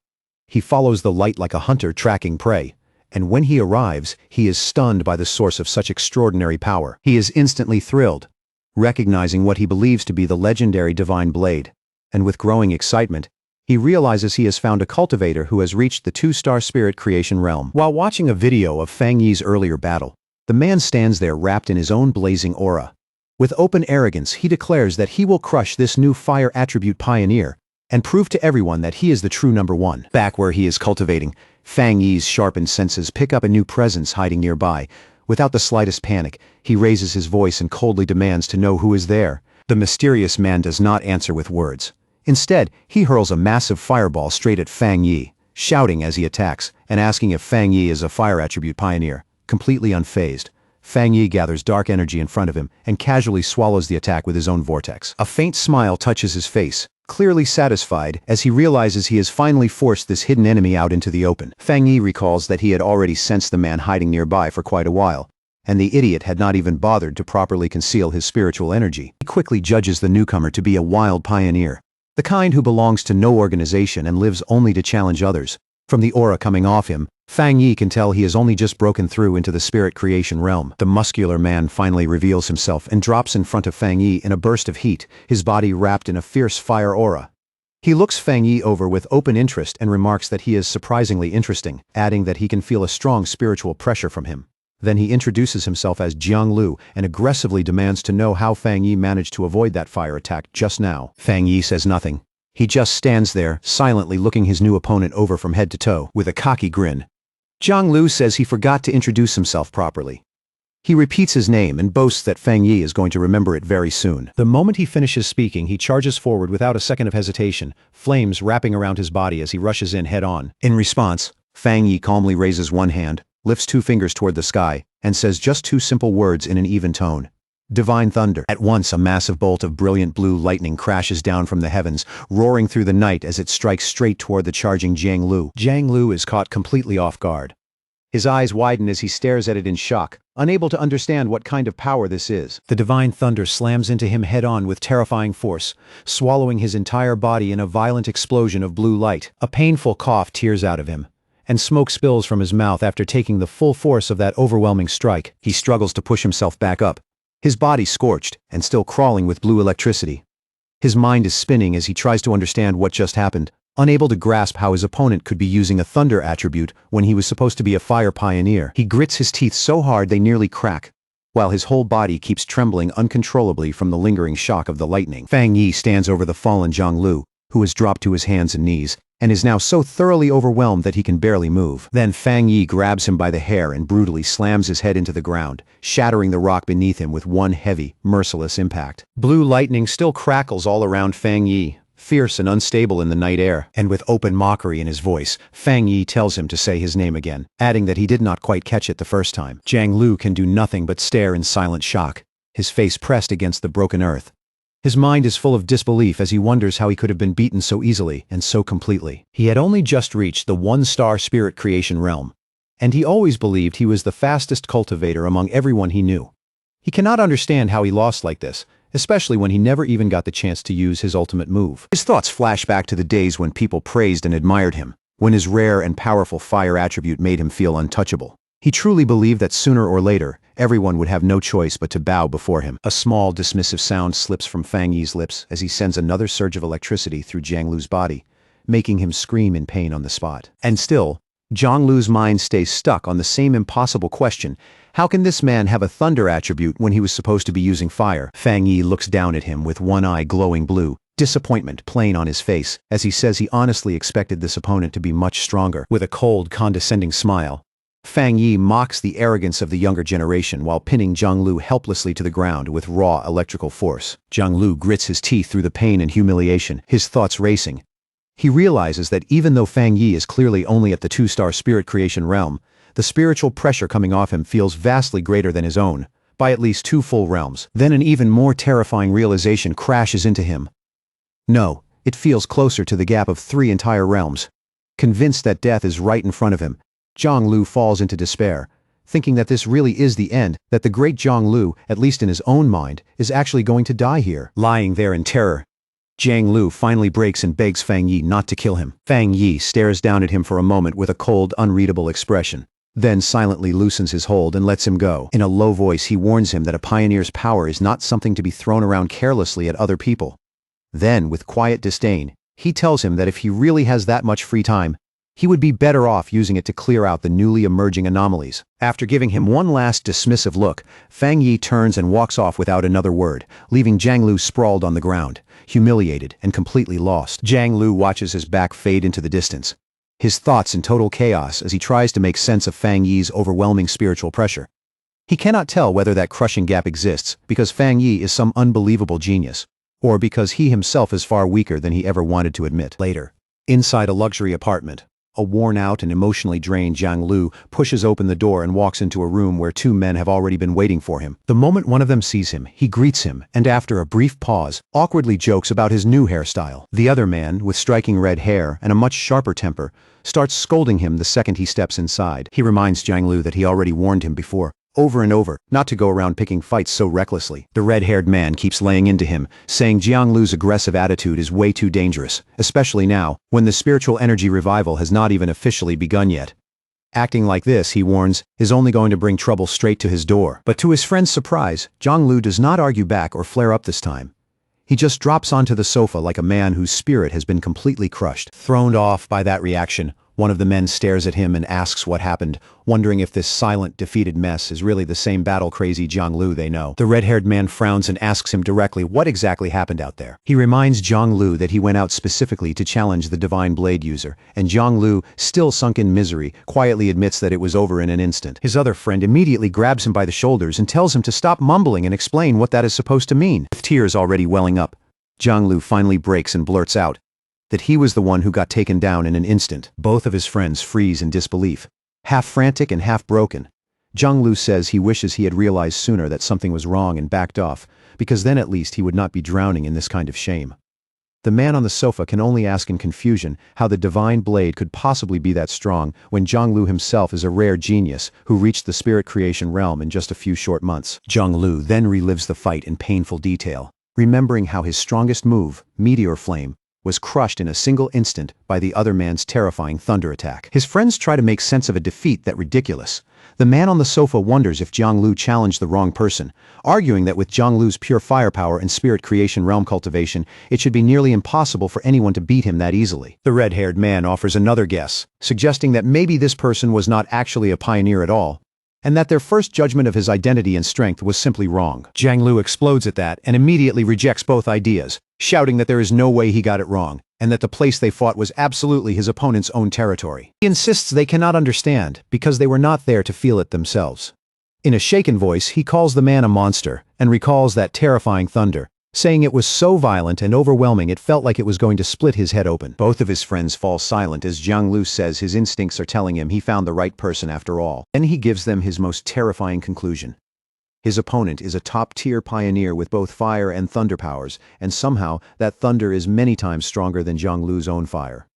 He follows the light like a hunter tracking prey, and when he arrives, he is stunned by the source of such extraordinary power. He is instantly thrilled, recognizing what he believes to be the legendary divine blade, and with growing excitement, he realizes he has found a cultivator who has reached the 2-star spirit creation realm. While watching a video of Fang Yi's earlier battle, the man stands there wrapped in his own blazing aura. With open arrogance, he declares that he will crush this new fire attribute pioneer and prove to everyone that he is the true number one. Back where he is cultivating, Fang Yi's sharpened senses pick up a new presence hiding nearby. Without the slightest panic, he raises his voice and coldly demands to know who is there. The mysterious man does not answer with words. Instead, he hurls a massive fireball straight at Fang Yi, shouting as he attacks, and asking if Fang Yi is a fire attribute pioneer. Completely unfazed, Fang Yi gathers dark energy in front of him and casually swallows the attack with his own vortex. A faint smile touches his face, clearly satisfied as he realizes he has finally forced this hidden enemy out into the open. Fang Yi recalls that he had already sensed the man hiding nearby for quite a while, and the idiot had not even bothered to properly conceal his spiritual energy. He quickly judges the newcomer to be a wild pioneer, the kind who belongs to no organization and lives only to challenge others. From the aura coming off him, Fang Yi can tell he has only just broken through into the spirit creation realm. The muscular man finally reveals himself and drops in front of Fang Yi in a burst of heat, his body wrapped in a fierce fire aura. He looks Fang Yi over with open interest and remarks that he is surprisingly interesting, adding that he can feel a strong spiritual pressure from him. Then he introduces himself as Jiang Lu and aggressively demands to know how Fang Yi managed to avoid that fire attack just now. Fang Yi says nothing. He just stands there, silently looking his new opponent over from head to toe, with a cocky grin. Jiang Lu says he forgot to introduce himself properly. He repeats his name and boasts that Fang Yi is going to remember it very soon. The moment he finishes speaking, he charges forward without a second of hesitation, flames wrapping around his body as he rushes in head-on. In response, Fang Yi calmly raises one hand, lifts two fingers toward the sky, and says just two simple words in an even tone. Divine thunder. At once, a massive bolt of brilliant blue lightning crashes down from the heavens, roaring through the night as it strikes straight toward the charging Jiang Lu. Jiang Lu is caught completely off guard. His eyes widen as he stares at it in shock, unable to understand what kind of power this is. The divine thunder slams into him head-on with terrifying force, swallowing his entire body in a violent explosion of blue light. A painful cough tears out of him, and smoke spills from his mouth after taking the full force of that overwhelming strike. He struggles to push himself back up, his body scorched and still crawling with blue electricity. His mind is spinning as he tries to understand what just happened, unable to grasp how his opponent could be using a thunder attribute when he was supposed to be a fire pioneer. He grits his teeth so hard they nearly crack, while his whole body keeps trembling uncontrollably from the lingering shock of the lightning. Fang Yi stands over the fallen Jiang Lu, who has dropped to his hands and knees, and is now so thoroughly overwhelmed that he can barely move. Then Fang Yi grabs him by the hair and brutally slams his head into the ground, shattering the rock beneath him with one heavy, merciless impact. Blue lightning still crackles all around Fang Yi, fierce and unstable in the night air, and with open mockery in his voice, Fang Yi tells him to say his name again, adding that he did not quite catch it the first time. Jiang Lu can do nothing but stare in silent shock, his face pressed against the broken earth. His mind is full of disbelief as he wonders how he could have been beaten so easily and so completely. He had only just reached the one-star spirit creation realm, and he always believed he was the fastest cultivator among everyone he knew. He cannot understand how he lost like this, especially when he never even got the chance to use his ultimate move. His thoughts flash back to the days when people praised and admired him, when his rare and powerful fire attribute made him feel untouchable. He truly believed that sooner or later, everyone would have no choice but to bow before him. A small, dismissive sound slips from Fang Yi's lips as he sends another surge of electricity through Jiang Lu's body, making him scream in pain on the spot. And still, Jiang Lu's mind stays stuck on the same impossible question: how can this man have a thunder attribute when he was supposed to be using fire? Fang Yi looks down at him with one eye glowing blue, disappointment plain on his face, as he says he honestly expected this opponent to be much stronger. With a cold, condescending smile, Fang Yi mocks the arrogance of the younger generation while pinning Jiang Lu helplessly to the ground with raw electrical force. Jiang Lu grits his teeth through the pain and humiliation, his thoughts racing. He realizes that even though Fang Yi is clearly only at the two-star spirit creation realm, the spiritual pressure coming off him feels vastly greater than his own, by at least 2 full realms. Then an even more terrifying realization crashes into him. No, it feels closer to the gap of 3 entire realms. Convinced that death is right in front of him, Jiang Lu falls into despair, thinking that this really is the end, that the great Jiang Lu, at least in his own mind, is actually going to die here. Lying there in terror, Jiang Lu finally breaks and begs Fang Yi not to kill him. Fang Yi stares down at him for a moment with a cold, unreadable expression, then silently loosens his hold and lets him go. In a low voice, he warns him that a pioneer's power is not something to be thrown around carelessly at other people. Then, with quiet disdain, he tells him that if he really has that much free time, he would be better off using it to clear out the newly emerging anomalies. After giving him one last dismissive look, Fang Yi turns and walks off without another word, leaving Jiang Lu sprawled on the ground, humiliated and completely lost. Jiang Lu watches his back fade into the distance, his thoughts in total chaos as he tries to make sense of Fang Yi's overwhelming spiritual pressure. He cannot tell whether that crushing gap exists because Fang Yi is some unbelievable genius, or because he himself is far weaker than he ever wanted to admit. Later, inside a luxury apartment, a worn-out and emotionally drained Jiang Lu pushes open the door and walks into a room where 2 men have already been waiting for him. The moment one of them sees him, he greets him and after a brief pause, awkwardly jokes about his new hairstyle. The other man, with striking red hair and a much sharper temper, starts scolding him the second he steps inside. He reminds Jiang Lu that he already warned him before, over and over, not to go around picking fights so recklessly. The red-haired man keeps laying into him, saying Jianglu's aggressive attitude is way too dangerous, especially now, when the spiritual energy revival has not even officially begun yet. Acting like this, he warns, is only going to bring trouble straight to his door. But to his friend's surprise, Jianglu does not argue back or flare up this time. He just drops onto the sofa like a man whose spirit has been completely crushed. Thrown off by that reaction, one of the men stares at him and asks what happened, wondering if this silent, defeated mess is really the same battle-crazy Jianglu they know. The red-haired man frowns and asks him directly what exactly happened out there. He reminds Jianglu that he went out specifically to challenge the Divine Blade user, and Jianglu, still sunk in misery, quietly admits that it was over in an instant. His other friend immediately grabs him by the shoulders and tells him to stop mumbling and explain what that is supposed to mean. With tears already welling up, Jianglu finally breaks and blurts out that he was the one who got taken down in an instant. Both of his friends freeze in disbelief. Half frantic and half broken, Jianglu says he wishes he had realized sooner that something was wrong and backed off, because then at least he would not be drowning in this kind of shame. The man on the sofa can only ask in confusion how the Divine Blade could possibly be that strong when Jianglu himself is a rare genius who reached the spirit creation realm in just a few short months. Jianglu then relives the fight in painful detail, remembering how his strongest move, Meteor Flame, was crushed in a single instant by the other man's terrifying thunder attack. His friends try to make sense of a defeat that ridiculous. The man on the sofa wonders if Jianglu challenged the wrong person, arguing that with Jianglu's pure firepower and spirit creation realm cultivation, it should be nearly impossible for anyone to beat him that easily. The red-haired man offers another guess, suggesting that maybe this person was not actually a pioneer at all, and that their first judgment of his identity and strength was simply wrong. Jianglu explodes at that and immediately rejects both ideas, shouting that there is no way he got it wrong, and that the place they fought was absolutely his opponent's own territory. He insists they cannot understand, because they were not there to feel it themselves. In a shaken voice, he calls the man a monster, and recalls that terrifying thunder, saying it was so violent and overwhelming it felt like it was going to split his head open. Both of his friends fall silent as Jianglu says his instincts are telling him he found the right person after all. Then he gives them his most terrifying conclusion. His opponent is a top-tier pioneer with both fire and thunder powers, and somehow that thunder is many times stronger than Jianglu's own fire.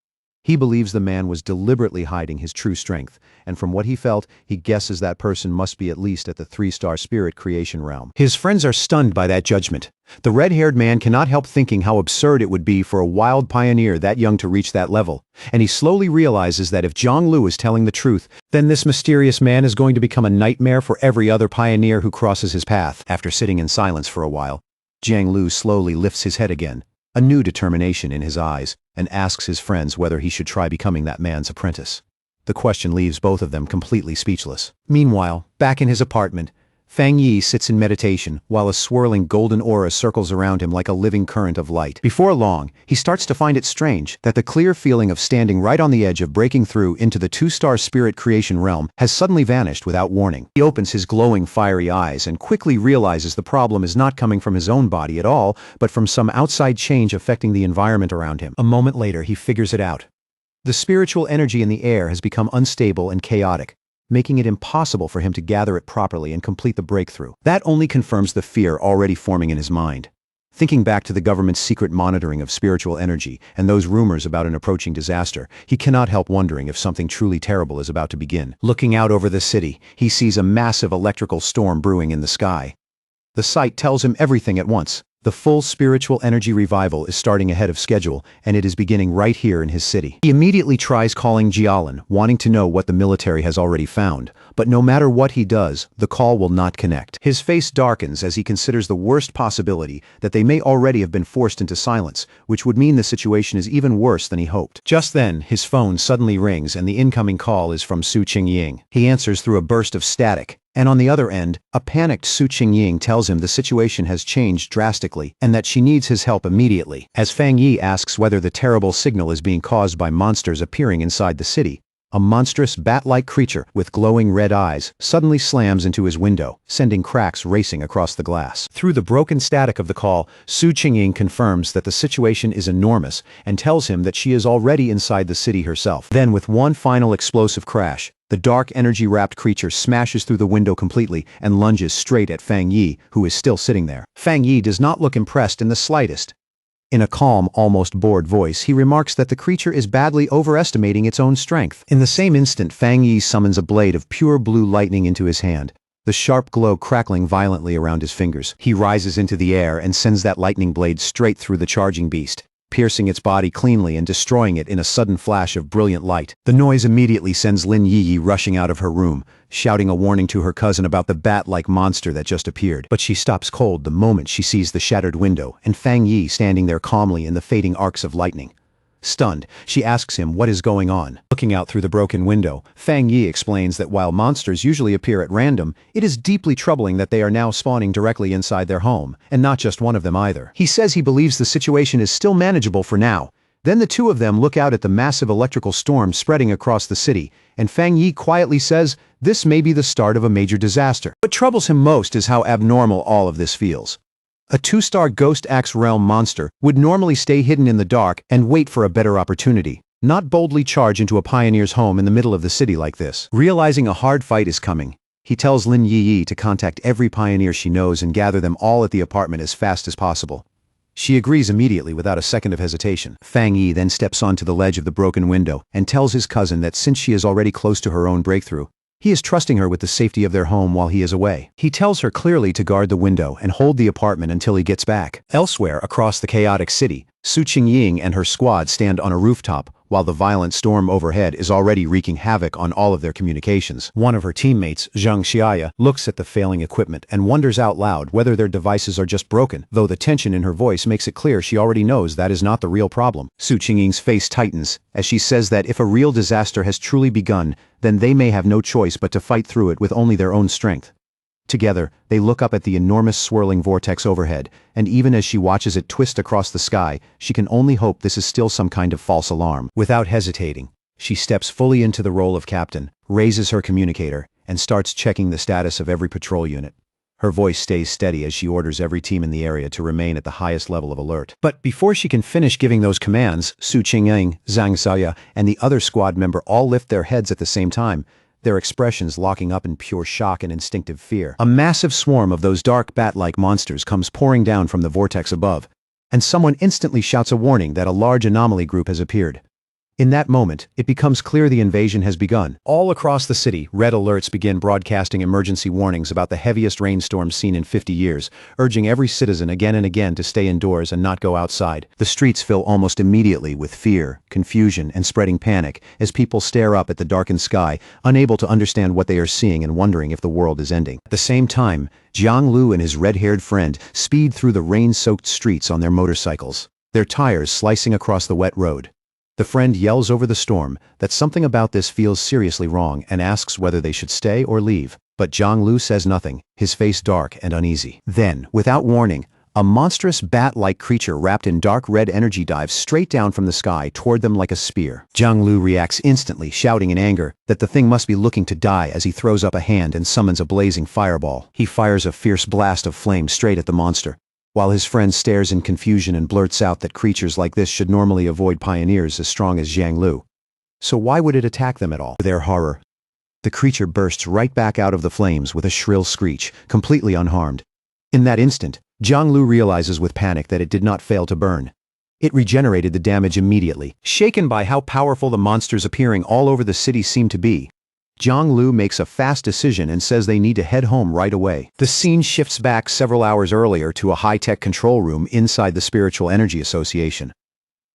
He believes the man was deliberately hiding his true strength, and from what he felt, he guesses that person must be at least at the 3-star spirit creation realm. His friends are stunned by that judgment. The red-haired man cannot help thinking how absurd it would be for a wild pioneer that young to reach that level, and he slowly realizes that if Jianglu is telling the truth, then this mysterious man is going to become a nightmare for every other pioneer who crosses his path. After sitting in silence for a while, Jianglu slowly lifts his head again, a new determination in his eyes, and asks his friends whether he should try becoming that man's apprentice. The question leaves both of them completely speechless. Meanwhile, back in his apartment, Fang Yi sits in meditation while a swirling golden aura circles around him like a living current of light. Before long, he starts to find it strange that the clear feeling of standing right on the edge of breaking through into the 2-star spirit creation realm has suddenly vanished without warning. He opens his glowing fiery eyes and quickly realizes the problem is not coming from his own body at all, but from some outside change affecting the environment around him. A moment later, he figures it out. The spiritual energy in the air has become unstable and chaotic, making it impossible for him to gather it properly and complete the breakthrough. That only confirms the fear already forming in his mind. Thinking back to the government's secret monitoring of spiritual energy and those rumors about an approaching disaster, he cannot help wondering if something truly terrible is about to begin. Looking out over the city, he sees a massive electrical storm brewing in the sky. The sight tells him everything at once. The full spiritual energy revival is starting ahead of schedule, and it is beginning right here in his city. He immediately tries calling Jialan, wanting to know what the military has already found, but no matter what he does, the call will not connect. His face darkens as he considers the worst possibility that they may already have been forced into silence, which would mean the situation is even worse than he hoped. Just then, his phone suddenly rings and the incoming call is from Su Qingying. He answers through a burst of static, and on the other end, a panicked Su Qingying tells him the situation has changed drastically and that she needs his help immediately. As Fang Yi asks whether the terrible signal is being caused by monsters appearing inside the city, a monstrous bat-like creature with glowing red eyes suddenly slams into his window, sending cracks racing across the glass. Through the broken static of the call, Su Qingying confirms that the situation is enormous and tells him that she is already inside the city herself. Then, with one final explosive crash, the dark energy-wrapped creature smashes through the window completely and lunges straight at Fang Yi, who is still sitting there. Fang Yi does not look impressed in the slightest. In a calm, almost bored voice, he remarks that the creature is badly overestimating its own strength. In the same instant, Fang Yi summons a blade of pure blue lightning into his hand. The the sharp glow crackling violently around his fingers. He rises into the air and sends that lightning blade straight through the charging beast, piercing its body cleanly and destroying it in a sudden flash of brilliant light. The noise immediately sends Lin Yi rushing out of her room, shouting a warning to her cousin about the bat-like monster that just appeared. But she stops cold the moment she sees the shattered window and Fang Yi standing there calmly in the fading arcs of lightning. Stunned, she asks him what is going on. Looking out through the broken window, Fang Yi explains that while monsters usually appear at random, it is deeply troubling that they are now spawning directly inside their home, and not just one of them either. He says he believes the situation is still manageable for now. Then the two of them look out at the massive electrical storm spreading across the city, and Fang Yi quietly says this may be the start of a major disaster. What troubles him most is how abnormal all of this feels. A 2-star Ghost Axe Realm monster would normally stay hidden in the dark and wait for a better opportunity, not boldly charge into a pioneer's home in the middle of the city like this. Realizing a hard fight is coming, he tells Lin Yi to contact every pioneer she knows and gather them all at the apartment as fast as possible. She agrees immediately without a second of hesitation. Fang Yi then steps onto the ledge of the broken window and tells his cousin that since she is already close to her own breakthrough, he is trusting her with the safety of their home while he is away. He tells her clearly to guard the window and hold the apartment until he gets back. Elsewhere across the chaotic city, Su Qingying and her squad stand on a rooftop, while the violent storm overhead is already wreaking havoc on all of their communications. One of her teammates, Zhang Xiaya, looks at the failing equipment and wonders out loud whether their devices are just broken, though the tension in her voice makes it clear she already knows that is not the real problem. Su Qingying's face tightens as she says that if a real disaster has truly begun, then they may have no choice but to fight through it with only their own strength. Together, they look up at the enormous swirling vortex overhead, and even as she watches it twist across the sky, she can only hope this is still some kind of false alarm. Without hesitating, she steps fully into the role of captain, raises her communicator, and starts checking the status of every patrol unit. Her voice stays steady as she orders every team in the area to remain at the highest level of alert. But before she can finish giving those commands, Su Qingying, Zhang Xiaya, and the other squad member all lift their heads at the same time, their expressions locking up in pure shock and instinctive fear. A massive swarm of those dark bat-like monsters comes pouring down from the vortex above, and someone instantly shouts a warning that a large anomaly group has appeared. In that moment, it becomes clear the invasion has begun. All across the city, red alerts begin broadcasting emergency warnings about the heaviest rainstorm seen in 50 years, urging every citizen again and again to stay indoors and not go outside. The streets fill almost immediately with fear, confusion, and spreading panic as people stare up at the darkened sky, unable to understand what they are seeing and wondering if the world is ending. At the same time, Jiang Lu and his red-haired friend speed through the rain-soaked streets on their motorcycles, their tires slicing across the wet road. The friend yells over the storm that something about this feels seriously wrong and asks whether they should stay or leave, but Jiang Lu says nothing, his face dark and uneasy. Then, without warning, a monstrous bat-like creature wrapped in dark red energy dives straight down from the sky toward them like a spear. Jiang Lu reacts instantly, shouting in anger that the thing must be looking to die as he throws up a hand and summons a blazing fireball. He fires a fierce blast of flame straight at the monster, while his friend stares in confusion and blurts out that creatures like this should normally avoid pioneers as strong as Jiang Lu. So why would it attack them at all? To their horror, the creature bursts right back out of the flames with a shrill screech, completely unharmed. In that instant, Jiang Lu realizes with panic that it did not fail to burn. It regenerated the damage immediately. Shaken by how powerful the monsters appearing all over the city seemed to be, Jiang Lu makes a fast decision and says they need to head home right away. The scene shifts back several hours earlier to a high-tech control room inside the Spiritual Energy Association.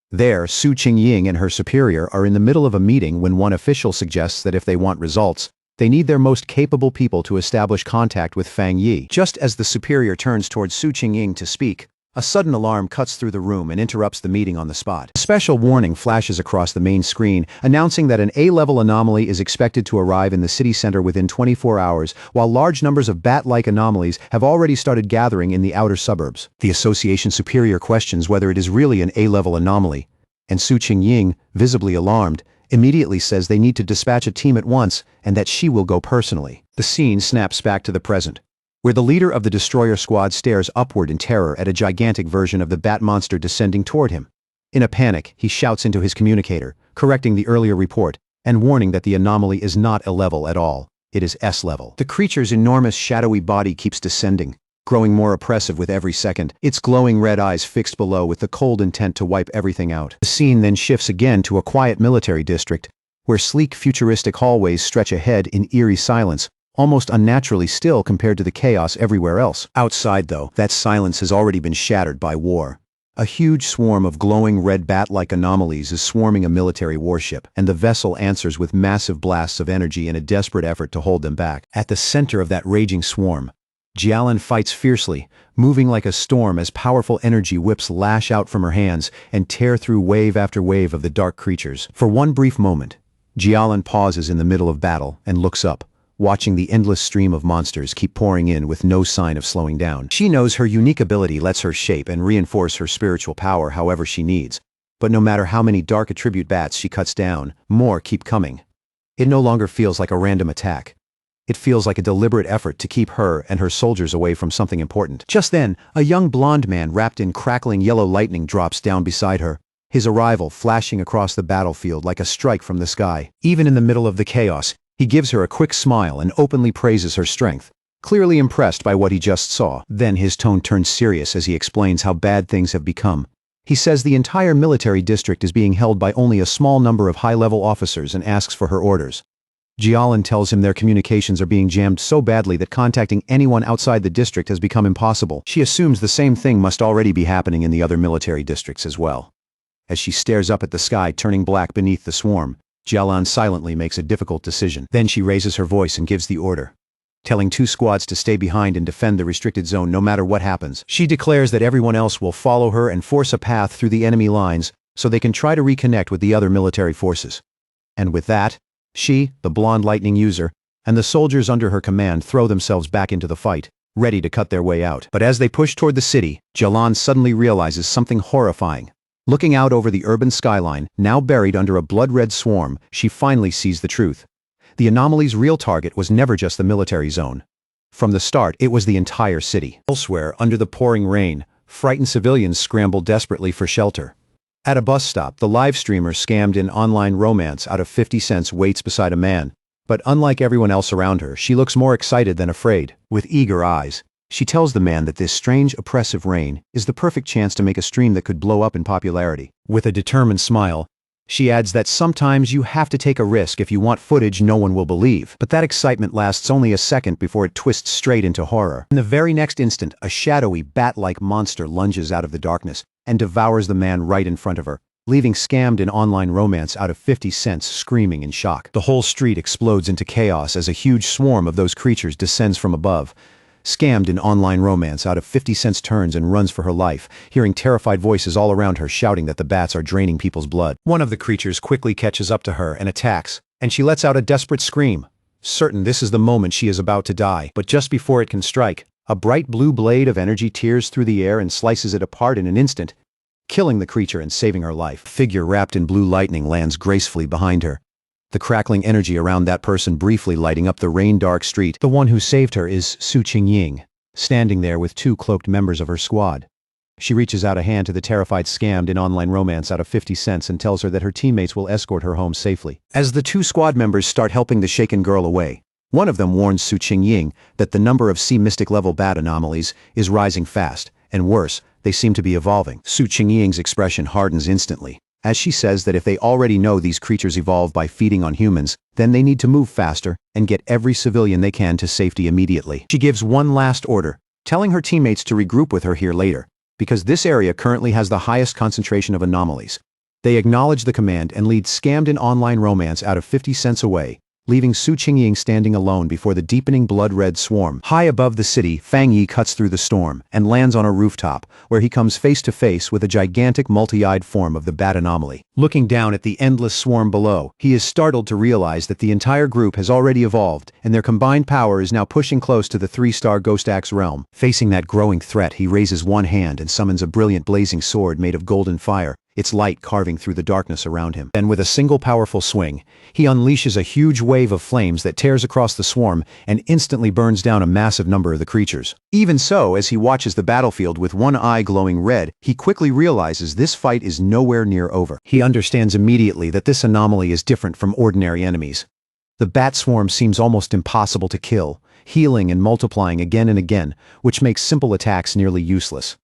There, Su Qingying and her superior are in the middle of a meeting when one official suggests that if they want results, they need their most capable people to establish contact with Fang Yi. Just as the superior turns towards Su Qingying to speak, a sudden alarm cuts through the room and interrupts the meeting on the spot. A special warning flashes across the main screen, announcing that an A-level anomaly is expected to arrive in the city center within 24 hours, while large numbers of bat-like anomalies have already started gathering in the outer suburbs. The association superior questions whether it is really an A-level anomaly, and Su Qingying, visibly alarmed, immediately says they need to dispatch a team at once and that she will go personally. The scene snaps back to the present, where the leader of the destroyer squad stares upward in terror at a gigantic version of the bat monster descending toward him. In a panic, he shouts into his communicator, correcting the earlier report, and warning that the anomaly is not A-level at all, it is S-level. The creature's enormous shadowy body keeps descending, growing more oppressive with every second, its glowing red eyes fixed below with the cold intent to wipe everything out. The scene then shifts again to a quiet military district, where sleek futuristic hallways stretch ahead in eerie silence, almost unnaturally still compared to the chaos everywhere else. Outside, though, that silence has already been shattered by war. A huge swarm of glowing red bat-like anomalies is swarming a military warship, and the vessel answers with massive blasts of energy in a desperate effort to hold them back. At the center of that raging swarm, Jialan fights fiercely, moving like a storm as powerful energy whips lash out from her hands and tear through wave after wave of the dark creatures. For one brief moment, Jialan pauses in the middle of battle and looks up, watching the endless stream of monsters keep pouring in with no sign of slowing down. She knows her unique ability lets her shape and reinforce her spiritual power however she needs, but no matter how many dark attribute bats she cuts down, more keep coming. It no longer feels like a random attack. It feels like a deliberate effort to keep her and her soldiers away from something important. Just then, a young blonde man wrapped in crackling yellow lightning drops down beside her, his arrival flashing across the battlefield like a strike from the sky. Even in the middle of the chaos, he gives her a quick smile and openly praises her strength, clearly impressed by what he just saw. Then his tone turns serious as he explains how bad things have become. He says the entire military district is being held by only a small number of high-level officers and asks for her orders. Jialan tells him their communications are being jammed so badly that contacting anyone outside the district has become impossible. She assumes the same thing must already be happening in the other military districts as well. As she stares up at the sky turning black beneath the swarm, Jialan silently makes a difficult decision. Then she raises her voice and gives the order, telling 2 squads to stay behind and defend the restricted zone no matter what happens. She declares that everyone else will follow her and force a path through the enemy lines so they can try to reconnect with the other military forces. And with that, she, the blonde lightning user, and the soldiers under her command throw themselves back into the fight, ready to cut their way out. But as they push toward the city, Jialan suddenly realizes something horrifying. Looking out over the urban skyline, now buried under a blood-red swarm, she finally sees the truth. The anomaly's real target was never just the military zone. From the start, it was the entire city. Elsewhere, under the pouring rain, frightened civilians scrambled desperately for shelter. At a bus stop, the live streamer scammed in online romance out of 50 cents waits beside a man. But unlike everyone else around her, she looks more excited than afraid. With eager eyes, she tells the man that this strange, oppressive rain is the perfect chance to make a stream that could blow up in popularity. With a determined smile, she adds that sometimes you have to take a risk if you want footage no one will believe. But that excitement lasts only a second before it twists straight into horror. In the very next instant, a shadowy, bat-like monster lunges out of the darkness and devours the man right in front of her, leaving scammed in online romance out of 50 cents screaming in shock. The whole street explodes into chaos as a huge swarm of those creatures descends from above. Scammed in online romance out of 50 cents turns and runs for her life, hearing terrified voices all around her shouting that the bats are draining people's blood. One of the creatures quickly catches up to her and attacks, and she lets out a desperate scream, certain this is the moment she is about to die. But just before it can strike, a bright blue blade of energy tears through the air and slices it apart in an instant, killing the creature and saving her life. A figure wrapped in blue lightning lands gracefully behind her, the crackling energy around that person briefly lighting up the rain-dark street. The one who saved her is Su Qingying, standing there with 2 cloaked members of her squad. She reaches out a hand to the terrified scammed in online romance out of 50 cents and tells her that her teammates will escort her home safely. As the 2 squad members start helping the shaken girl away, one of them warns Su Qingying that the number of sea mystic level bat anomalies is rising fast, and worse, they seem to be evolving. Su Qingying's expression hardens instantly, as she says that if they already know these creatures evolve by feeding on humans, then they need to move faster and get every civilian they can to safety immediately. She gives one last order, telling her teammates to regroup with her here later, because this area currently has the highest concentration of anomalies. They acknowledge the command and lead scammed in online romance out of 50 cents away, leaving Su Qingying standing alone before the deepening blood-red swarm. High above the city, Fang Yi cuts through the storm and lands on a rooftop, where he comes face to face with a gigantic multi-eyed form of the bat anomaly. Looking down at the endless swarm below, he is startled to realize that the entire group has already evolved, and their combined power is now pushing close to the 3-star Ghost Axe realm. Facing that growing threat, he raises one hand and summons a brilliant blazing sword made of golden fire, its light carving through the darkness around him. Then with a single powerful swing, he unleashes a huge wave of flames that tears across the swarm and instantly burns down a massive number of the creatures. Even so, as he watches the battlefield with one eye glowing red, he quickly realizes this fight is nowhere near over. He understands immediately that this anomaly is different from ordinary enemies. The bat swarm seems almost impossible to kill, healing and multiplying again and again, which makes simple attacks nearly useless.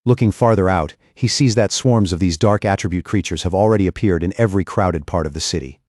Looking farther out, he sees that swarms of these dark attribute creatures have already appeared in every crowded part of the city.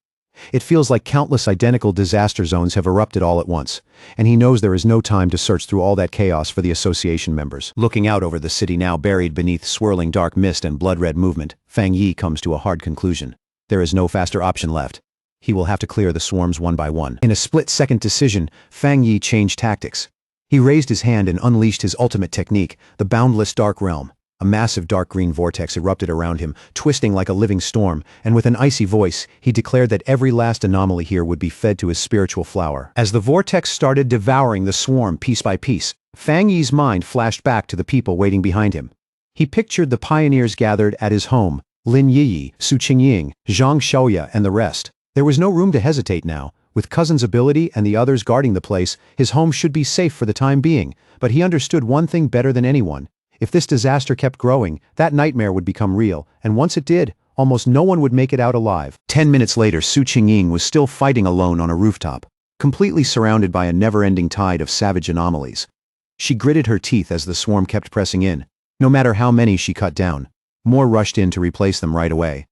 It feels like countless identical disaster zones have erupted all at once, and he knows there is no time to search through all that chaos for the association members. Looking out over the city now buried beneath swirling dark mist and blood-red movement, Fang Yi comes to a hard conclusion. There is no faster option left. He will have to clear the swarms one by one. In a split-second decision, Fang Yi changed tactics. He raised his hand and unleashed his ultimate technique, the boundless dark realm. A massive dark green vortex erupted around him, twisting like a living storm, and with an icy voice, he declared that every last anomaly here would be fed to his spiritual flower. As the vortex started devouring the swarm piece by piece, Fang Yi's mind flashed back to the people waiting behind him. He pictured the pioneers gathered at his home, Lin Yiyi, Su Qingying, Zhang Xiaoya, and the rest. There was no room to hesitate now. With Cousin's ability and the others guarding the place, his home should be safe for the time being, but he understood one thing better than anyone. If this disaster kept growing, that nightmare would become real, and once it did, almost no one would make it out alive. 10 minutes later, Su Qingying was still fighting alone on a rooftop, completely surrounded by a never-ending tide of savage anomalies. She gritted her teeth as the swarm kept pressing in. No matter how many she cut down, more rushed in to replace them right away.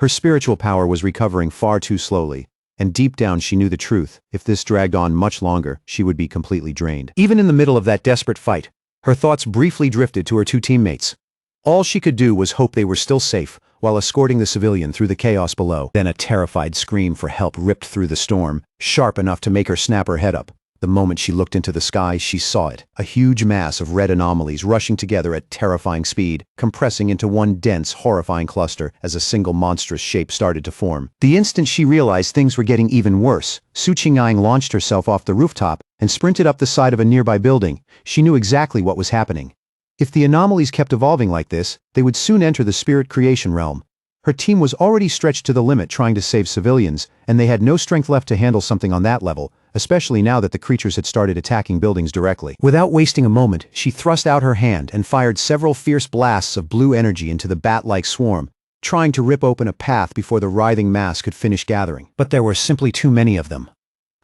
Her spiritual power was recovering far too slowly, and deep down she knew the truth. If this dragged on much longer, she would be completely drained. Even in the middle of that desperate fight, her thoughts briefly drifted to her two teammates. All she could do was hope they were still safe, while escorting the civilian through the chaos below. Then a terrified scream for help ripped through the storm, sharp enough to make her snap her head up. The moment she looked into the sky, she saw it, a huge mass of red anomalies rushing together at terrifying speed, compressing into one dense, horrifying cluster as a single monstrous shape started to form. The instant she realized things were getting even worse, Su Qingying launched herself off the rooftop and sprinted up the side of a nearby building. She knew exactly what was happening. If the anomalies kept evolving like this, they would soon enter the spirit creation realm. Her team was already stretched to the limit trying to save civilians, and they had no strength left to handle something on that level, especially now that the creatures had started attacking buildings directly. Without wasting a moment, she thrust out her hand and fired several fierce blasts of blue energy into the bat-like swarm, trying to rip open a path before the writhing mass could finish gathering. But there were simply too many of them.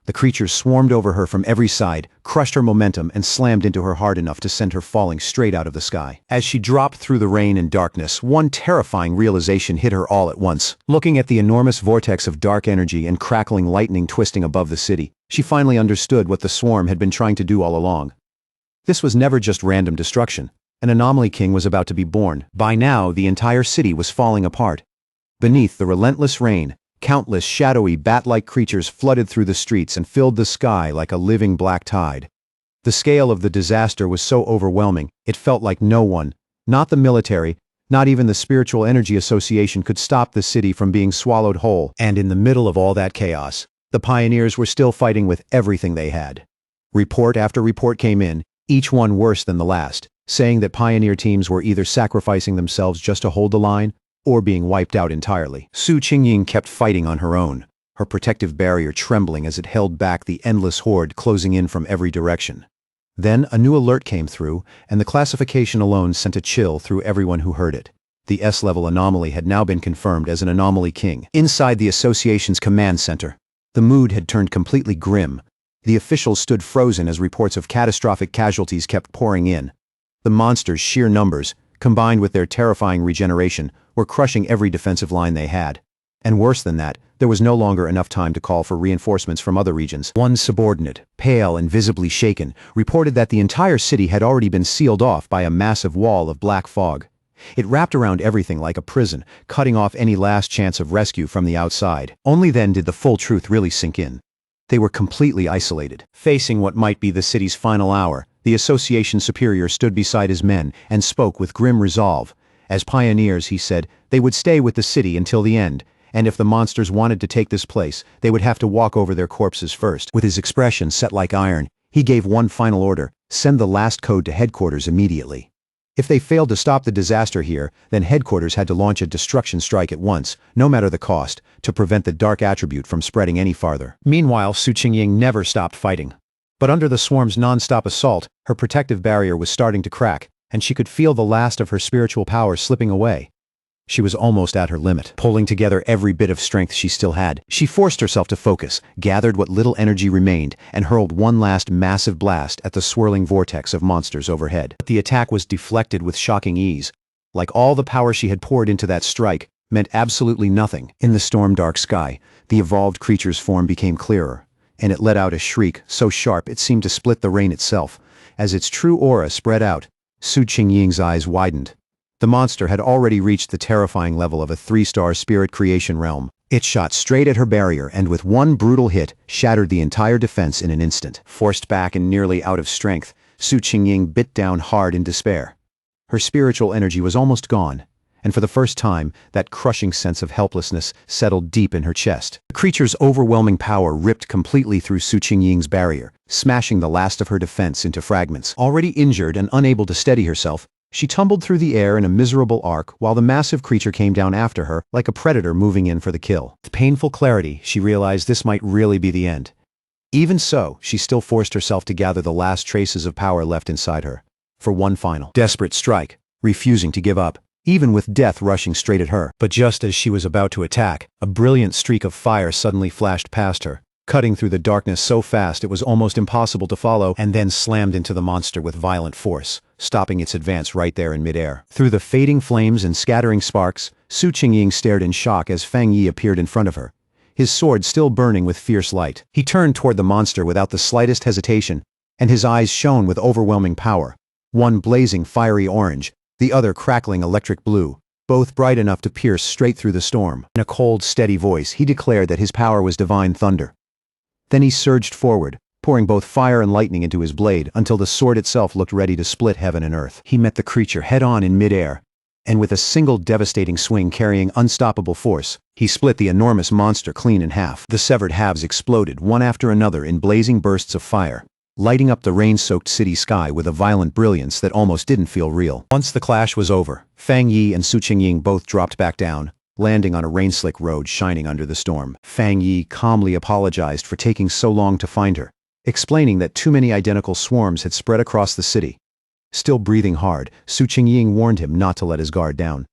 The creatures swarmed over her from every side, crushed her momentum, and slammed into her hard enough to send her falling straight out of the sky. As she dropped through the rain and darkness, one terrifying realization hit her all at once. Looking at the enormous vortex of dark energy and crackling lightning twisting above the city, she finally understood what the swarm had been trying to do all along. This was never just random destruction. An anomaly king was about to be born. By now, the entire city was falling apart. Beneath the relentless rain, countless shadowy bat-like creatures flooded through the streets and filled the sky like a living black tide. The scale of the disaster was so overwhelming, it felt like no one, not the military, not even the Spiritual Energy Association could stop the city from being swallowed whole. And in the middle of all that chaos, the pioneers were still fighting with everything they had. Report after report came in, each one worse than the last, saying that pioneer teams were either sacrificing themselves just to hold the line, or being wiped out entirely. Su Qingying kept fighting on her own, her protective barrier trembling as it held back the endless horde closing in from every direction. Then a new alert came through, and the classification alone sent a chill through everyone who heard it. The S-level anomaly had now been confirmed as an anomaly king. Inside the association's command center, the mood had turned completely grim. The officials stood frozen as reports of catastrophic casualties kept pouring in. The monsters' sheer numbers, combined with their terrifying regeneration, were crushing every defensive line they had. And worse than that, there was no longer enough time to call for reinforcements from other regions. One subordinate, pale and visibly shaken, reported that the entire city had already been sealed off by a massive wall of black fog. It wrapped around everything like a prison, cutting off any last chance of rescue from the outside. Only then did the full truth really sink in. They were completely isolated. Facing what might be the city's final hour, the association superior stood beside his men and spoke with grim resolve. As pioneers, he said, they would stay with the city until the end, and if the monsters wanted to take this place, they would have to walk over their corpses first. With his expression set like iron, he gave one final order: send the last code to headquarters immediately. If they failed to stop the disaster here, then headquarters had to launch a destruction strike at once, no matter the cost, to prevent the dark attribute from spreading any farther. Meanwhile, Su Qingying never stopped fighting. But under the swarm's non-stop assault, her protective barrier was starting to crack, and she could feel the last of her spiritual power slipping away. She was almost at her limit. Pulling together every bit of strength she still had, she forced herself to focus, gathered what little energy remained, and hurled one last massive blast at the swirling vortex of monsters overhead. But the attack was deflected with shocking ease. Like all the power she had poured into that strike, meant absolutely nothing. In the storm-dark sky, the evolved creature's form became clearer, and it let out a shriek so sharp it seemed to split the rain itself. As its true aura spread out, Su Qingying's eyes widened. The monster had already reached the terrifying level of a 3-star spirit creation realm. It shot straight at her barrier and with one brutal hit shattered the entire defense in an instant. Forced back and nearly out of strength, Su Qingying bit down hard in despair. Her spiritual energy was almost gone, and for the first time, that crushing sense of helplessness settled deep in her chest. The creature's overwhelming power ripped completely through Su Qingying's barrier, smashing the last of her defense into fragments. Already injured and unable to steady herself, she tumbled through the air in a miserable arc while the massive creature came down after her like a predator moving in for the kill. With painful clarity, she realized this might really be the end. Even so, she still forced herself to gather the last traces of power left inside her, for one final, desperate strike, refusing to give up, even with death rushing straight at her. But just as she was about to attack, a brilliant streak of fire suddenly flashed past her, cutting through the darkness so fast it was almost impossible to follow, and then slammed into the monster with violent force, stopping its advance right there in midair. Through the fading flames and scattering sparks, Su Qingying stared in shock as Fang Yi appeared in front of her, his sword still burning with fierce light. He turned toward the monster without the slightest hesitation, and his eyes shone with overwhelming power, one blazing fiery orange, the other crackling electric blue, both bright enough to pierce straight through the storm. In a cold, steady voice, he declared that his power was divine thunder. Then he surged forward, pouring both fire and lightning into his blade until the sword itself looked ready to split heaven and earth. He met the creature head-on in midair, and with a single devastating swing carrying unstoppable force, he split the enormous monster clean in half. The severed halves exploded one after another in blazing bursts of fire, lighting up the rain-soaked city sky with a violent brilliance that almost didn't feel real. Once the clash was over, Fang Yi and Su Qingying both dropped back down, landing on a rain-slick road shining under the storm. Fang Yi calmly apologized for taking so long to find her, explaining that too many identical swarms had spread across the city. Still breathing hard, Su Qingying warned him not to let his guard down.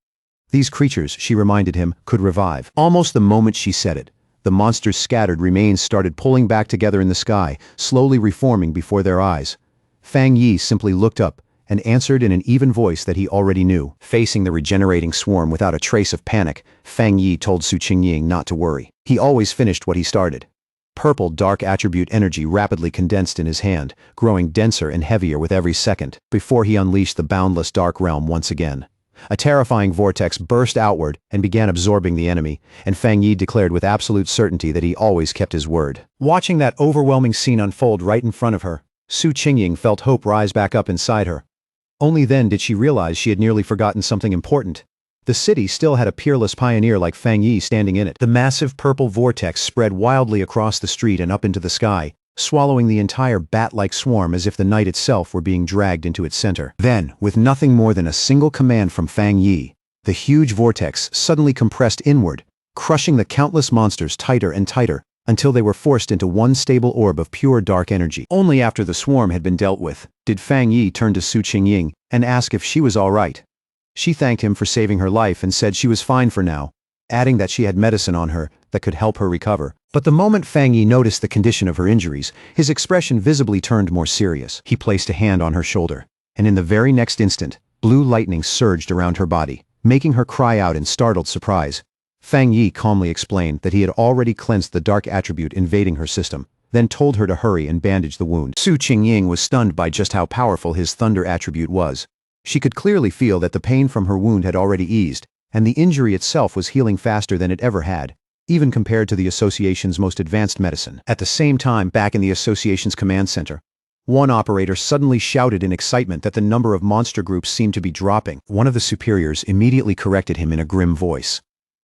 These creatures, she reminded him, could revive. Almost the moment she said it, the monster's scattered remains started pulling back together in the sky, slowly reforming before their eyes. Fang Yi simply looked up and answered in an even voice that he already knew. Facing the regenerating swarm without a trace of panic, Fang Yi told Su Qingying not to worry. He always finished what he started. Purple dark attribute energy rapidly condensed in his hand, growing denser and heavier with every second, before he unleashed the boundless dark realm once again. A terrifying vortex burst outward and began absorbing the enemy, and Fang Yi declared with absolute certainty that he always kept his word. Watching that overwhelming scene unfold right in front of her, Su Qingying felt hope rise back up inside her. Only then did she realize she had nearly forgotten something important. The city still had a peerless pioneer like Fang Yi standing in it. The massive purple vortex spread wildly across the street and up into the sky, swallowing the entire bat-like swarm as if the night itself were being dragged into its center. Then, with nothing more than a single command from Fang Yi, the huge vortex suddenly compressed inward, crushing the countless monsters tighter and tighter, until they were forced into one stable orb of pure dark energy. Only after the swarm had been dealt with, did Fang Yi turn to Su Qingying and ask if she was all right. She thanked him for saving her life and said she was fine for now, adding that she had medicine on her that could help her recover. But the moment Fang Yi noticed the condition of her injuries, his expression visibly turned more serious. He placed a hand on her shoulder, and in the very next instant, blue lightning surged around her body, making her cry out in startled surprise. Fang Yi calmly explained that he had already cleansed the dark attribute invading her system, then told her to hurry and bandage the wound. Su Qingying was stunned by just how powerful his thunder attribute was. She could clearly feel that the pain from her wound had already eased, and the injury itself was healing faster than it ever had, even compared to the Association's most advanced medicine. At the same time, back in the Association's command center, one operator suddenly shouted in excitement that the number of monster groups seemed to be dropping. One of the superiors immediately corrected him in a grim voice.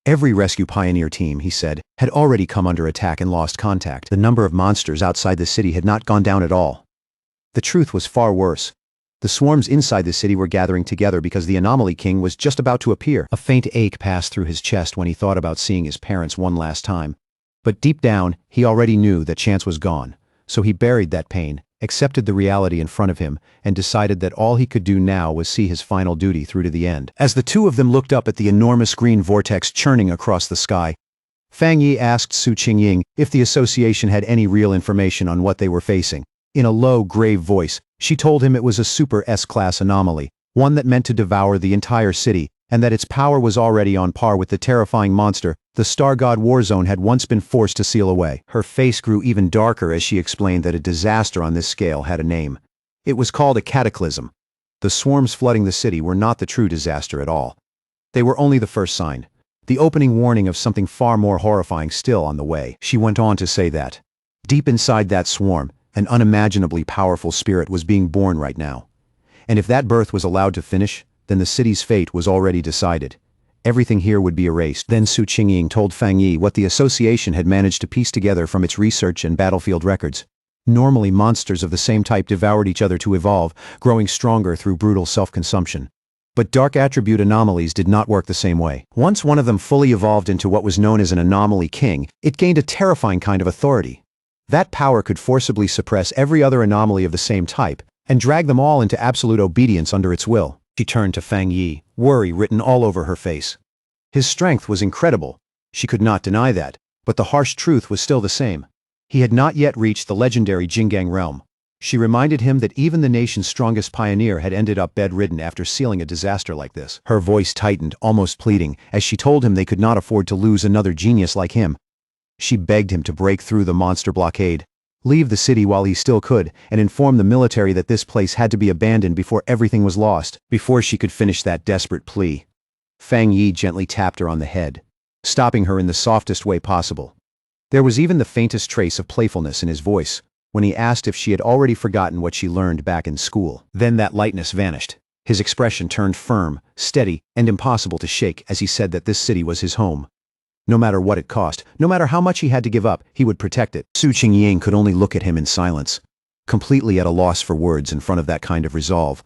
Every rescue pioneer team, he said, had already come under attack and lost contact. The number of monsters outside the city had not gone down at all. The truth was far worse. The swarms inside the city were gathering together because the Anomaly King was just about to appear. A faint ache passed through his chest when he thought about seeing his parents one last time. But deep down, he already knew that chance was gone. So he buried that pain, accepted the reality in front of him, and decided that all he could do now was see his final duty through to the end. As the two of them looked up at the enormous green vortex churning across the sky, Fang Yi asked Su Qingying if the Association had any real information on what they were facing. In a low, grave voice, she told him it was a super S-class anomaly, one that meant to devour the entire city, and that its power was already on par with the terrifying monster the Star God Warzone had once been forced to seal away. Her face grew even darker as she explained that a disaster on this scale had a name. It was called a cataclysm. The swarms flooding the city were not the true disaster at all. They were only the first sign, the opening warning of something far more horrifying still on the way. She went on to say that, deep inside that swarm, an unimaginably powerful spirit was being born right now. And if that birth was allowed to finish, then the city's fate was already decided. Everything here would be erased. Then Su Qingying told Fang Yi what the association had managed to piece together from its research and battlefield records. Normally, monsters of the same type devoured each other to evolve, growing stronger through brutal self-consumption. But dark attribute anomalies did not work the same way. Once one of them fully evolved into what was known as an anomaly king, it gained a terrifying kind of authority. That power could forcibly suppress every other anomaly of the same type, and drag them all into absolute obedience under its will. She turned to Fang Yi, worry written all over her face. His strength was incredible. She could not deny that, but the harsh truth was still the same. He had not yet reached the legendary Jinggang realm. She reminded him that even the nation's strongest pioneer had ended up bedridden after sealing a disaster like this. Her voice tightened, almost pleading, as she told him they could not afford to lose another genius like him. She begged him to break through the monster blockade, leave the city while he still could, and inform the military that this place had to be abandoned before everything was lost. Before she could finish that desperate plea, Fang Yi gently tapped her on the head, stopping her in the softest way possible. There was even the faintest trace of playfulness in his voice when he asked if she had already forgotten what she learned back in school. Then that lightness vanished. His expression turned firm, steady, and impossible to shake as he said that this city was his home. No matter what it cost, no matter how much he had to give up, he would protect it. Su Qingying could only look at him in silence, completely at a loss for words in front of that kind of resolve.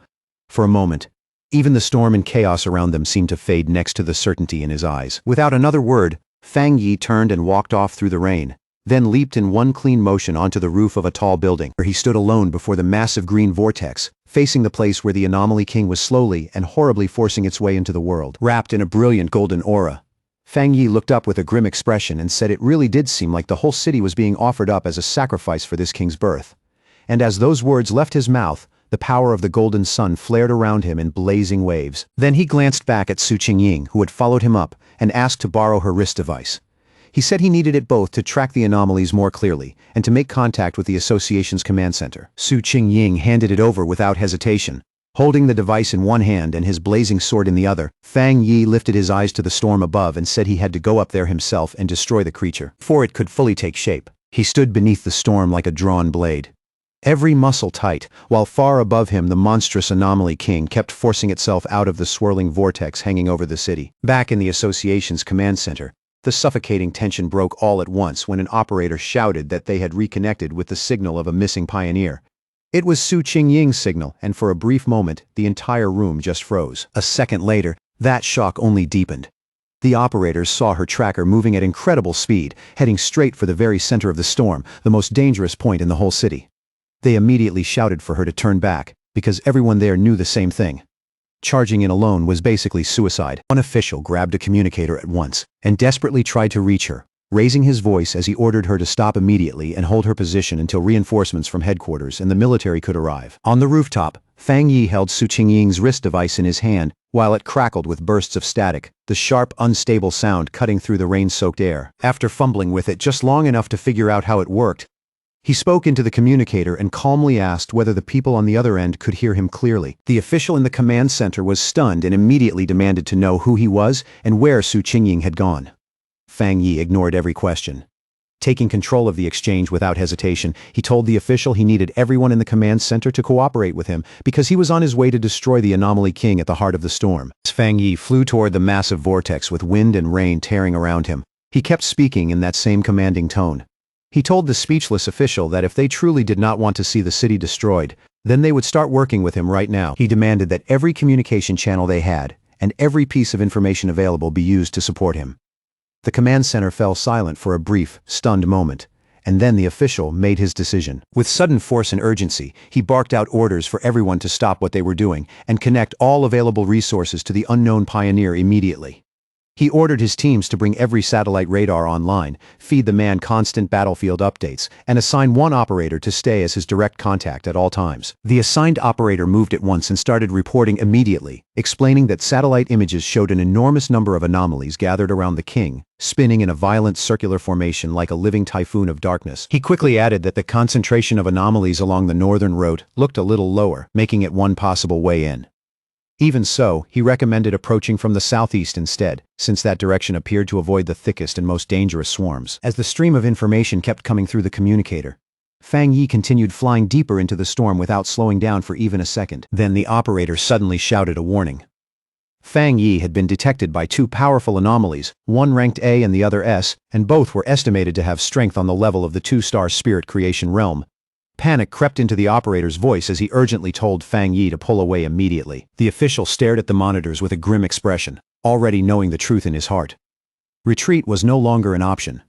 For a moment, even the storm and chaos around them seemed to fade next to the certainty in his eyes. Without another word, Fang Yi turned and walked off through the rain, then leaped in one clean motion onto the roof of a tall building, where he stood alone before the massive green vortex, facing the place where the Anomaly King was slowly and horribly forcing its way into the world. Wrapped in a brilliant golden aura, Fang Yi looked up with a grim expression and said it really did seem like the whole city was being offered up as a sacrifice for this king's birth. And as those words left his mouth, the power of the golden sun flared around him in blazing waves. Then he glanced back at Su Qingying, who had followed him up, and asked to borrow her wrist device. He said he needed it both to track the anomalies more clearly and to make contact with the association's command center. Su Qingying handed it over without hesitation. Holding the device in one hand and his blazing sword in the other, Fang Yi lifted his eyes to the storm above and said he had to go up there himself and destroy the creature before it could fully take shape. He stood beneath the storm like a drawn blade, every muscle tight, while far above him the monstrous Anomaly King kept forcing itself out of the swirling vortex hanging over the city. Back in the association's command center, the suffocating tension broke all at once when an operator shouted that they had reconnected with the signal of a missing pioneer. It was Su Qingying's signal, and for a brief moment, the entire room just froze. A second later, that shock only deepened. The operators saw her tracker moving at incredible speed, heading straight for the very center of the storm, the most dangerous point in the whole city. They immediately shouted for her to turn back, because everyone there knew the same thing. Charging in alone was basically suicide. One official grabbed a communicator at once and desperately tried to reach her, raising his voice as he ordered her to stop immediately and hold her position until reinforcements from headquarters and the military could arrive. On the rooftop, Fang Yi held Su Qingying's wrist device in his hand while it crackled with bursts of static, the sharp, unstable sound cutting through the rain-soaked air. After fumbling with it just long enough to figure out how it worked, he spoke into the communicator and calmly asked whether the people on the other end could hear him clearly. The official in the command center was stunned and immediately demanded to know who he was and where Su Qingying had gone. Fang Yi ignored every question. Taking control of the exchange without hesitation, he told the official he needed everyone in the command center to cooperate with him because he was on his way to destroy the Anomaly King at the heart of the storm. As Fang Yi flew toward the massive vortex with wind and rain tearing around him, he kept speaking in that same commanding tone. He told the speechless official that if they truly did not want to see the city destroyed, then they would start working with him right now. He demanded that every communication channel they had and every piece of information available be used to support him. The command center fell silent for a brief, stunned moment, and then the official made his decision. With sudden force and urgency, he barked out orders for everyone to stop what they were doing and connect all available resources to the unknown pioneer immediately. He ordered his teams to bring every satellite radar online, feed the man constant battlefield updates, and assign one operator to stay as his direct contact at all times. The assigned operator moved at once and started reporting immediately, explaining that satellite images showed an enormous number of anomalies gathered around the king, spinning in a violent circular formation like a living typhoon of darkness. He quickly added that the concentration of anomalies along the northern route looked a little lower, making it one possible way in. Even so, he recommended approaching from the southeast instead, since that direction appeared to avoid the thickest and most dangerous swarms. As the stream of information kept coming through the communicator, Fang Yi continued flying deeper into the storm without slowing down for even a second. Then the operator suddenly shouted a warning. Fang Yi had been detected by two powerful anomalies, one ranked A and the other S, and both were estimated to have strength on the level of the two-star spirit creation realm. Panic crept into the operator's voice as he urgently told Fang Yi to pull away immediately. The official stared at the monitors with a grim expression, already knowing the truth in his heart. Retreat was no longer an option.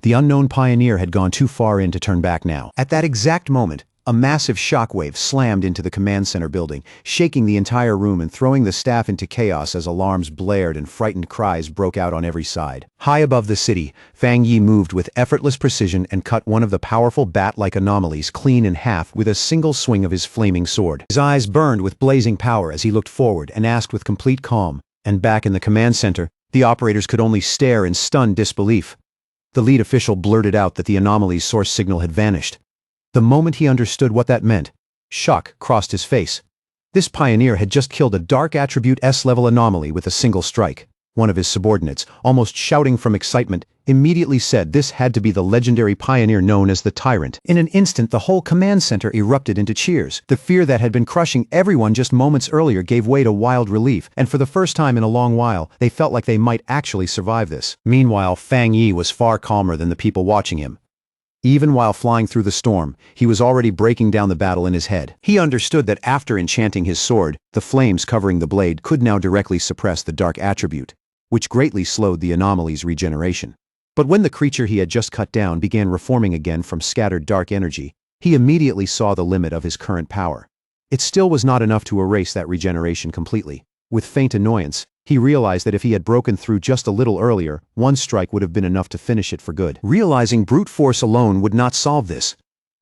The unknown pioneer had gone too far in to turn back now. At that exact moment, a massive shockwave slammed into the command center building, shaking the entire room and throwing the staff into chaos as alarms blared and frightened cries broke out on every side. High above the city, Fang Yi moved with effortless precision and cut one of the powerful bat-like anomalies clean in half with a single swing of his flaming sword. His eyes burned with blazing power as he looked forward and asked with complete calm, and back in the command center, the operators could only stare in stunned disbelief. The lead official blurted out that the anomaly's source signal had vanished. The moment he understood what that meant, shock crossed his face. This pioneer had just killed a dark attribute S-level anomaly with a single strike. One of his subordinates, almost shouting from excitement, immediately said this had to be the legendary pioneer known as the Tyrant. In an instant, the whole command center erupted into cheers. The fear that had been crushing everyone just moments earlier gave way to wild relief, and for the first time in a long while, they felt like they might actually survive this. Meanwhile, Fang Yi was far calmer than the people watching him. Even while flying through the storm, he was already breaking down the battle in his head. He understood that after enchanting his sword, the flames covering the blade could now directly suppress the dark attribute, which greatly slowed the anomaly's regeneration. But when the creature he had just cut down began reforming again from scattered dark energy, he immediately saw the limit of his current power. It still was not enough to erase that regeneration completely. With faint annoyance, he realized that if he had broken through just a little earlier, one strike would have been enough to finish it for good. Realizing brute force alone would not solve this,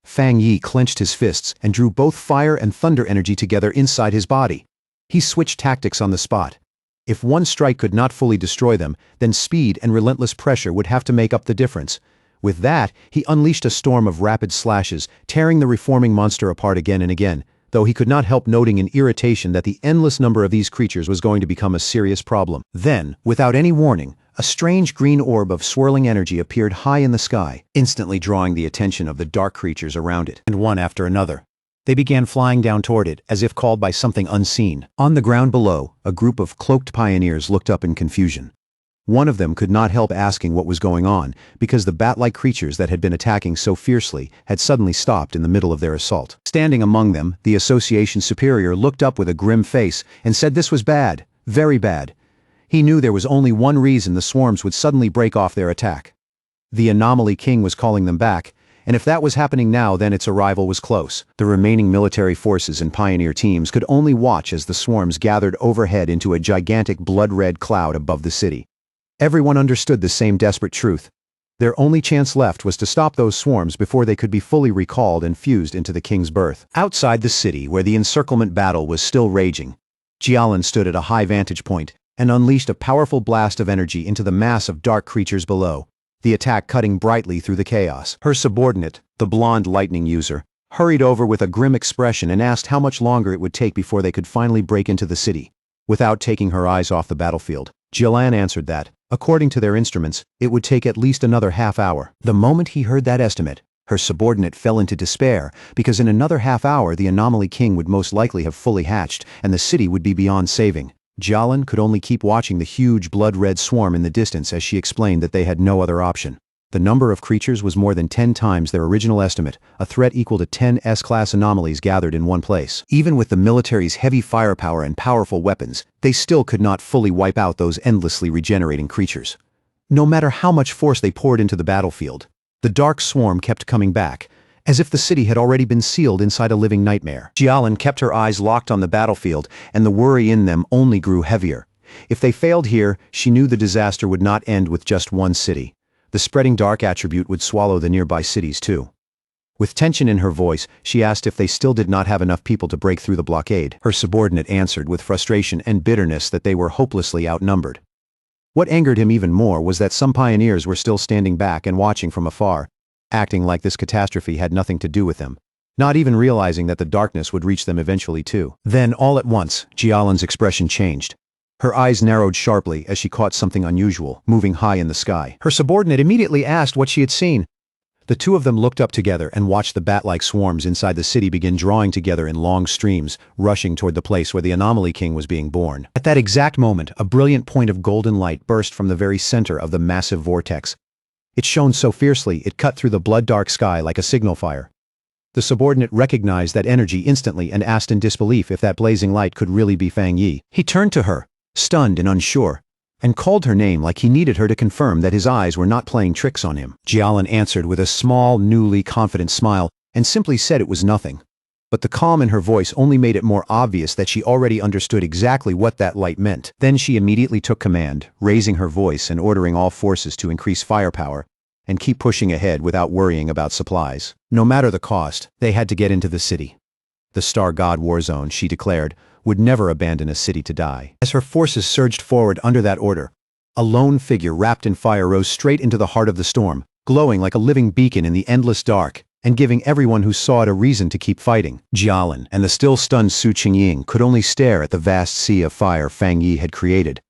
Fang Yi clenched his fists and drew both fire and thunder energy together inside his body. He switched tactics on the spot. If one strike could not fully destroy them, then speed and relentless pressure would have to make up the difference. With that, he unleashed a storm of rapid slashes, tearing the reforming monster apart again and again, though he could not help noting in irritation that the endless number of these creatures was going to become a serious problem. Then, without any warning, a strange green orb of swirling energy appeared high in the sky, instantly drawing the attention of the dark creatures around it, and one after another. They began flying down toward it, as if called by something unseen. On the ground below, a group of cloaked pioneers looked up in confusion. One of them could not help asking what was going on, because the bat-like creatures that had been attacking so fiercely had suddenly stopped in the middle of their assault. Standing among them, the association superior looked up with a grim face and said this was bad, very bad. He knew there was only one reason the swarms would suddenly break off their attack. The anomaly king was calling them back, and if that was happening now, then its arrival was close. The remaining military forces and pioneer teams could only watch as the swarms gathered overhead into a gigantic blood-red cloud above the city. Everyone understood the same desperate truth. Their only chance left was to stop those swarms before they could be fully recalled and fused into the king's birth. Outside the city, where the encirclement battle was still raging, Jialan stood at a high vantage point and unleashed a powerful blast of energy into the mass of dark creatures below, the attack cutting brightly through the chaos. Her subordinate, the blonde lightning user, hurried over with a grim expression and asked how much longer it would take before they could finally break into the city. Without taking her eyes off the battlefield, Jialan answered that, according to their instruments, it would take at least another half-hour. The moment he heard that estimate, her subordinate fell into despair, because in another half-hour the anomaly king would most likely have fully hatched, and the city would be beyond saving. Jialan could only keep watching the huge blood-red swarm in the distance as she explained that they had no other option. The number of creatures was more than 10 times their original estimate, a threat equal to 10 S-class anomalies gathered in one place. Even with the military's heavy firepower and powerful weapons, they still could not fully wipe out those endlessly regenerating creatures. No matter how much force they poured into the battlefield, the dark swarm kept coming back, as if the city had already been sealed inside a living nightmare. Jialan kept her eyes locked on the battlefield, and the worry in them only grew heavier. If they failed here, she knew the disaster would not end with just one city. The spreading dark attribute would swallow the nearby cities too. With tension in her voice, she asked if they still did not have enough people to break through the blockade. Her subordinate answered with frustration and bitterness that they were hopelessly outnumbered. What angered him even more was that some pioneers were still standing back and watching from afar, acting like this catastrophe had nothing to do with them, not even realizing that the darkness would reach them eventually too. Then, all at once, Jialan's expression changed. Her eyes narrowed sharply as she caught something unusual, moving high in the sky. Her subordinate immediately asked what she had seen. The two of them looked up together and watched the bat-like swarms inside the city begin drawing together in long streams, rushing toward the place where the Anomaly King was being born. At that exact moment, a brilliant point of golden light burst from the very center of the massive vortex. It shone so fiercely it cut through the blood-dark sky like a signal fire. The subordinate recognized that energy instantly and asked in disbelief if that blazing light could really be Fang Yi. He turned to her, stunned and unsure, and called her name like he needed her to confirm that his eyes were not playing tricks on him. Jialan answered with a small, newly confident smile and simply said it was nothing. But the calm in her voice only made it more obvious that she already understood exactly what that light meant. Then she immediately took command, raising her voice and ordering all forces to increase firepower and keep pushing ahead without worrying about supplies. No matter the cost, they had to get into the city. The Star God War Zone, she declared, would never abandon a city to die. As her forces surged forward under that order, a lone figure wrapped in fire rose straight into the heart of the storm, glowing like a living beacon in the endless dark, and giving everyone who saw it a reason to keep fighting. Jialan and the still stunned Su Qingying could only stare at the vast sea of fire Fang Yi had created.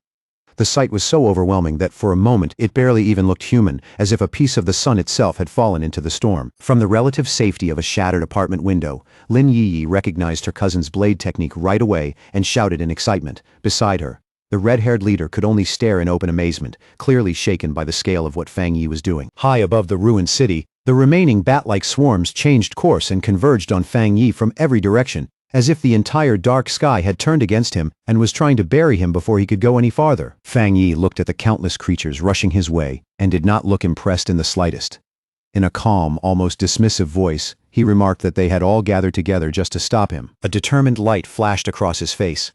The sight was so overwhelming that for a moment it barely even looked human, as if a piece of the sun itself had fallen into the storm. From the relative safety of a shattered apartment window, Lin Yi recognized her cousin's blade technique right away and shouted in excitement. Beside her, the red-haired leader could only stare in open amazement, clearly shaken by the scale of what Fang Yi was doing. High above the ruined city, the remaining bat-like swarms changed course and converged on Fang Yi from every direction, as if the entire dark sky had turned against him and was trying to bury him before he could go any farther. Fang Yi looked at the countless creatures rushing his way and did not look impressed in the slightest. In a calm, almost dismissive voice, he remarked that they had all gathered together just to stop him. A determined light flashed across his face.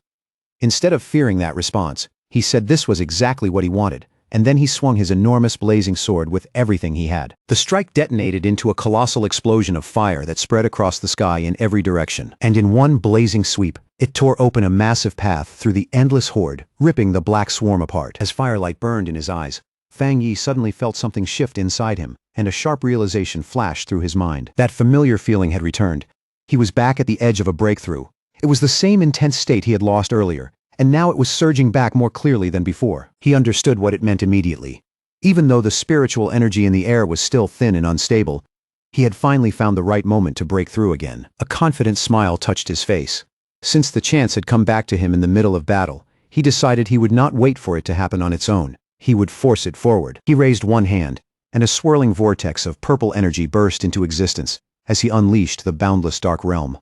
Instead of fearing that response, he said this was exactly what he wanted, and then he swung his enormous blazing sword with everything he had. The strike detonated into a colossal explosion of fire that spread across the sky in every direction, and in one blazing sweep, it tore open a massive path through the endless horde, ripping the black swarm apart. As firelight burned in his eyes, Fang Yi suddenly felt something shift inside him, and a sharp realization flashed through his mind. That familiar feeling had returned. He was back at the edge of a breakthrough. It was the same intense state he had lost earlier, and now it was surging back more clearly than before. He understood what it meant immediately. Even though the spiritual energy in the air was still thin and unstable, he had finally found the right moment to break through again. A confident smile touched his face. Since the chance had come back to him in the middle of battle, he decided he would not wait for it to happen on its own. He would force it forward. He raised one hand, and a swirling vortex of purple energy burst into existence as he unleashed the boundless dark realm.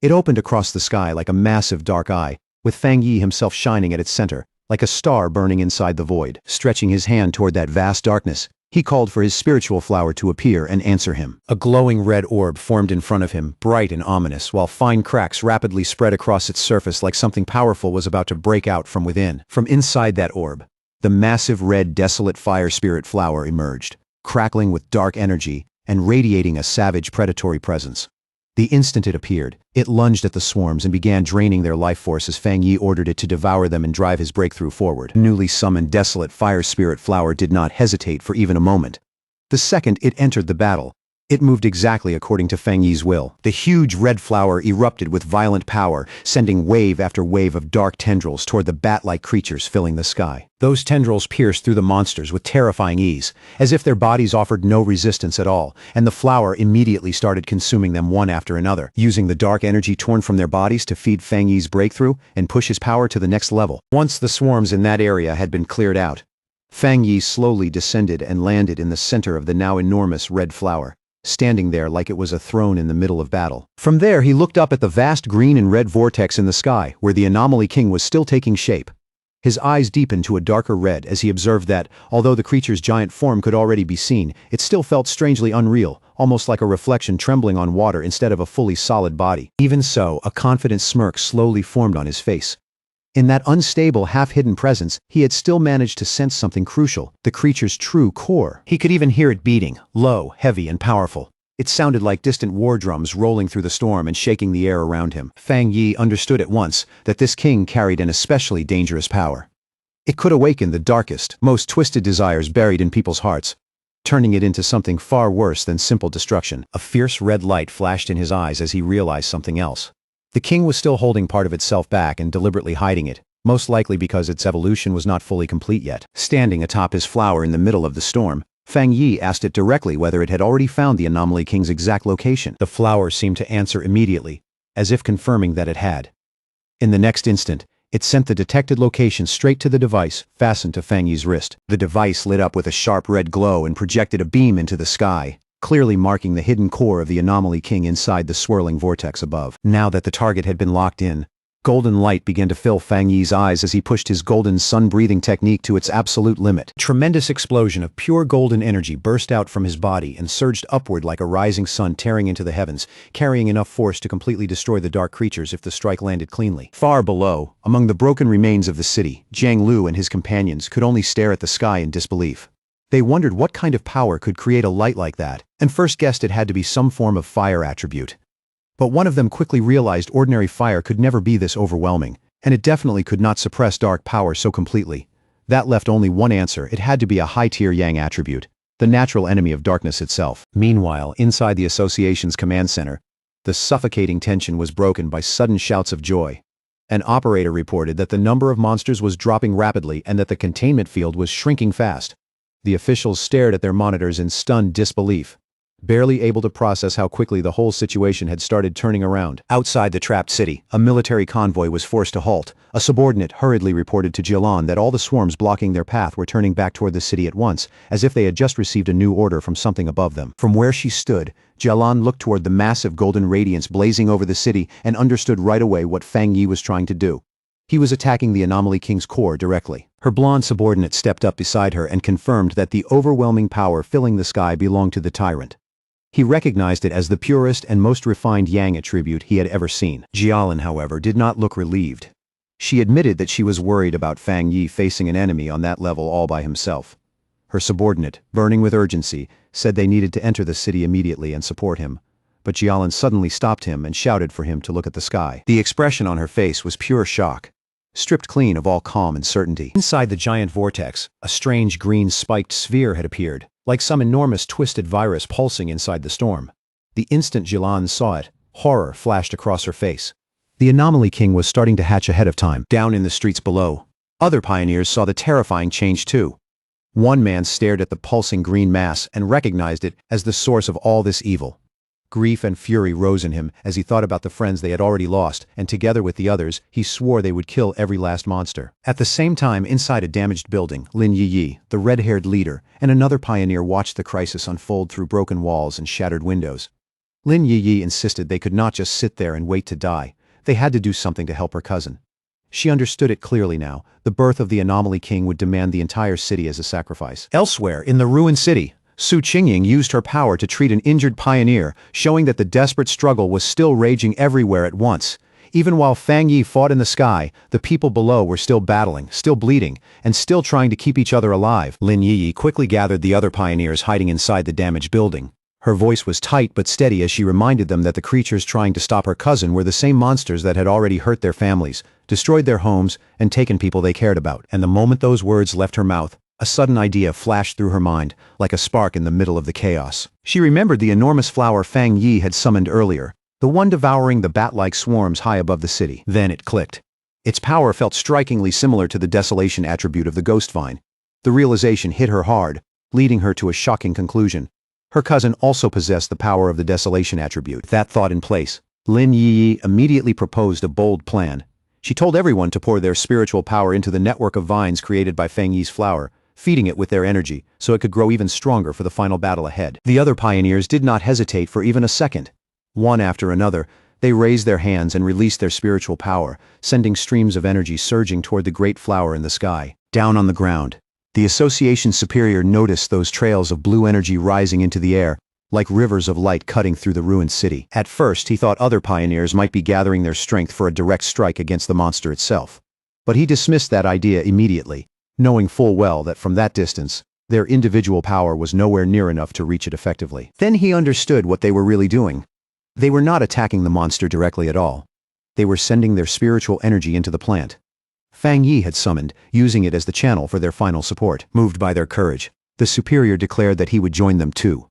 It opened across the sky like a massive dark eye, with Fang Yi himself shining at its center, like a star burning inside the void. Stretching his hand toward that vast darkness, he called for his spiritual flower to appear and answer him. A glowing red orb formed in front of him, bright and ominous, while fine cracks rapidly spread across its surface like something powerful was about to break out from within. From inside that orb, the massive red desolate fire spirit flower emerged, crackling with dark energy and radiating a savage predatory presence. The instant it appeared, it lunged at the swarms and began draining their life force as Fang Yi ordered it to devour them and drive his breakthrough forward. Newly summoned desolate fire spirit flower did not hesitate for even a moment. The second it entered the battle, it moved exactly according to Fang Yi's will. The huge red flower erupted with violent power, sending wave after wave of dark tendrils toward the bat-like creatures filling the sky. Those tendrils pierced through the monsters with terrifying ease, as if their bodies offered no resistance at all, and the flower immediately started consuming them one after another, using the dark energy torn from their bodies to feed Fang Yi's breakthrough and push his power to the next level. Once the swarms in that area had been cleared out, Fang Yi slowly descended and landed in the center of the now enormous red flower, standing there like it was a throne in the middle of battle. From there he looked up at the vast green and red vortex in the sky, where the Anomaly King was still taking shape. His eyes deepened to a darker red as he observed that, although the creature's giant form could already be seen, it still felt strangely unreal, almost like a reflection trembling on water instead of a fully solid body. Even so, a confident smirk slowly formed on his face. In that unstable, half-hidden presence, he had still managed to sense something crucial, the creature's true core. He could even hear it beating, low, heavy, and powerful. It sounded like distant war drums rolling through the storm and shaking the air around him. Fang Yi understood at once that this king carried an especially dangerous power. It could awaken the darkest, most twisted desires buried in people's hearts, turning it into something far worse than simple destruction. A fierce red light flashed in his eyes as he realized something else. The king was still holding part of itself back and deliberately hiding it, most likely because its evolution was not fully complete yet. Standing atop his flower in the middle of the storm, Fang Yi asked it directly whether it had already found the Anomaly King's exact location. The flower seemed to answer immediately, as if confirming that it had. In the next instant, it sent the detected location straight to the device fastened to Fang Yi's wrist. The device lit up with a sharp red glow and projected a beam into the sky, clearly marking the hidden core of the Anomaly King inside the swirling vortex above. Now that the target had been locked in, golden light began to fill Fang Yi's eyes as he pushed his golden sun-breathing technique to its absolute limit. A tremendous explosion of pure golden energy burst out from his body and surged upward like a rising sun tearing into the heavens, carrying enough force to completely destroy the dark creatures if the strike landed cleanly. Far below, among the broken remains of the city, Jiang Lu and his companions could only stare at the sky in disbelief. They wondered what kind of power could create a light like that, and first guessed it had to be some form of fire attribute. But one of them quickly realized ordinary fire could never be this overwhelming, and it definitely could not suppress dark power so completely. That left only one answer: it had to be a high-tier Yang attribute, the natural enemy of darkness itself. Meanwhile, inside the association's command center, the suffocating tension was broken by sudden shouts of joy. An operator reported that the number of monsters was dropping rapidly and that the containment field was shrinking fast. The officials stared at their monitors in stunned disbelief, barely able to process how quickly the whole situation had started turning around. Outside the trapped city, a military convoy was forced to halt. A subordinate hurriedly reported to Jialan that all the swarms blocking their path were turning back toward the city at once, as if they had just received a new order from something above them. From where she stood, Jialan looked toward the massive golden radiance blazing over the city and understood right away what Fang Yi was trying to do. He was attacking the Anomaly King's core directly. Her blonde subordinate stepped up beside her and confirmed that the overwhelming power filling the sky belonged to the tyrant. He recognized it as the purest and most refined Yang attribute he had ever seen. Jialan, however, did not look relieved. She admitted that she was worried about Fang Yi facing an enemy on that level all by himself. Her subordinate, burning with urgency, said they needed to enter the city immediately and support him. But Jialan suddenly stopped him and shouted for him to look at the sky. The expression on her face was pure shock, stripped clean of all calm and certainty. Inside the giant vortex, a strange green spiked sphere had appeared, like some enormous twisted virus pulsing inside the storm. The instant Jialan saw it, horror flashed across her face. The Anomaly King was starting to hatch ahead of time. Down in the streets below, other pioneers saw the terrifying change too. One man stared at the pulsing green mass and recognized it as the source of all this evil. Grief and fury rose in him as he thought about the friends they had already lost, and together with the others, he swore they would kill every last monster. At the same time, inside a damaged building, Lin Yi, the red-haired leader, and another pioneer watched the crisis unfold through broken walls and shattered windows. Lin Yi insisted they could not just sit there and wait to die. They had to do something to help her cousin. She understood it clearly now. The birth of the Anomaly King would demand the entire city as a sacrifice. Elsewhere, in the ruined city, Su Qingying used her power to treat an injured pioneer, showing that the desperate struggle was still raging everywhere at once. Even while Fang Yi fought in the sky, the people below were still battling, still bleeding, and still trying to keep each other alive. Lin Yi quickly gathered the other pioneers hiding inside the damaged building. Her voice was tight but steady as she reminded them that the creatures trying to stop her cousin were the same monsters that had already hurt their families, destroyed their homes, and taken people they cared about. And the moment those words left her mouth, a sudden idea flashed through her mind, like a spark in the middle of the chaos. She remembered the enormous flower Fang Yi had summoned earlier, the one devouring the bat-like swarms high above the city. Then it clicked. Its power felt strikingly similar to the desolation attribute of the ghost vine. The realization hit her hard, leading her to a shocking conclusion. Her cousin also possessed the power of the desolation attribute. That thought in place, Lin Yi immediately proposed a bold plan. She told everyone to pour their spiritual power into the network of vines created by Fang Yi's flower, feeding it with their energy, so it could grow even stronger for the final battle ahead. The other pioneers did not hesitate for even a second. One after another, they raised their hands and released their spiritual power, sending streams of energy surging toward the great flower in the sky. Down on the ground, the association's superior noticed those trails of blue energy rising into the air, like rivers of light cutting through the ruined city. At first, he thought other pioneers might be gathering their strength for a direct strike against the monster itself. But he dismissed that idea immediately, knowing full well that from that distance, their individual power was nowhere near enough to reach it effectively. Then he understood what they were really doing. They were not attacking the monster directly at all. They were sending their spiritual energy into the plant. Fang Yi had summoned, using it as the channel for their final support. Moved by their courage, the superior declared that he would join them too.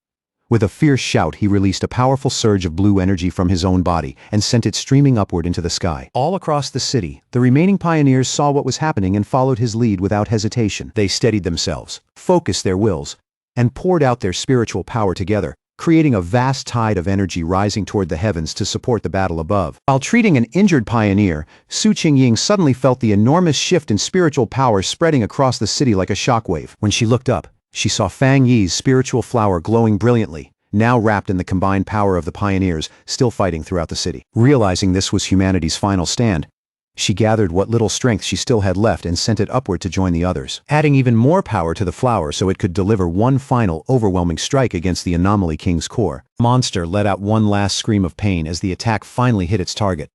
With a fierce shout, he released a powerful surge of blue energy from his own body and sent it streaming upward into the sky. All across the city, the remaining pioneers saw what was happening and followed his lead without hesitation. They steadied themselves, focused their wills, and poured out their spiritual power together, creating a vast tide of energy rising toward the heavens to support the battle above. While treating an injured pioneer, Su Qingying suddenly felt the enormous shift in spiritual power spreading across the city like a shockwave. When she looked up, she saw Fang Yi's spiritual flower glowing brilliantly, now wrapped in the combined power of the pioneers still fighting throughout the city. Realizing this was humanity's final stand, she gathered what little strength she still had left and sent it upward to join the others, adding even more power to the flower so it could deliver one final, overwhelming strike against the Anomaly King's core. Monster let out one last scream of pain as the attack finally hit its target.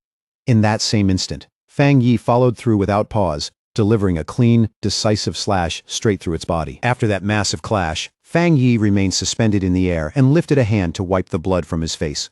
In that same instant, Fang Yi followed through without pause, delivering a clean, decisive slash straight through its body. After that massive clash, Fang Yi remained suspended in the air and lifted a hand to wipe the blood from his face.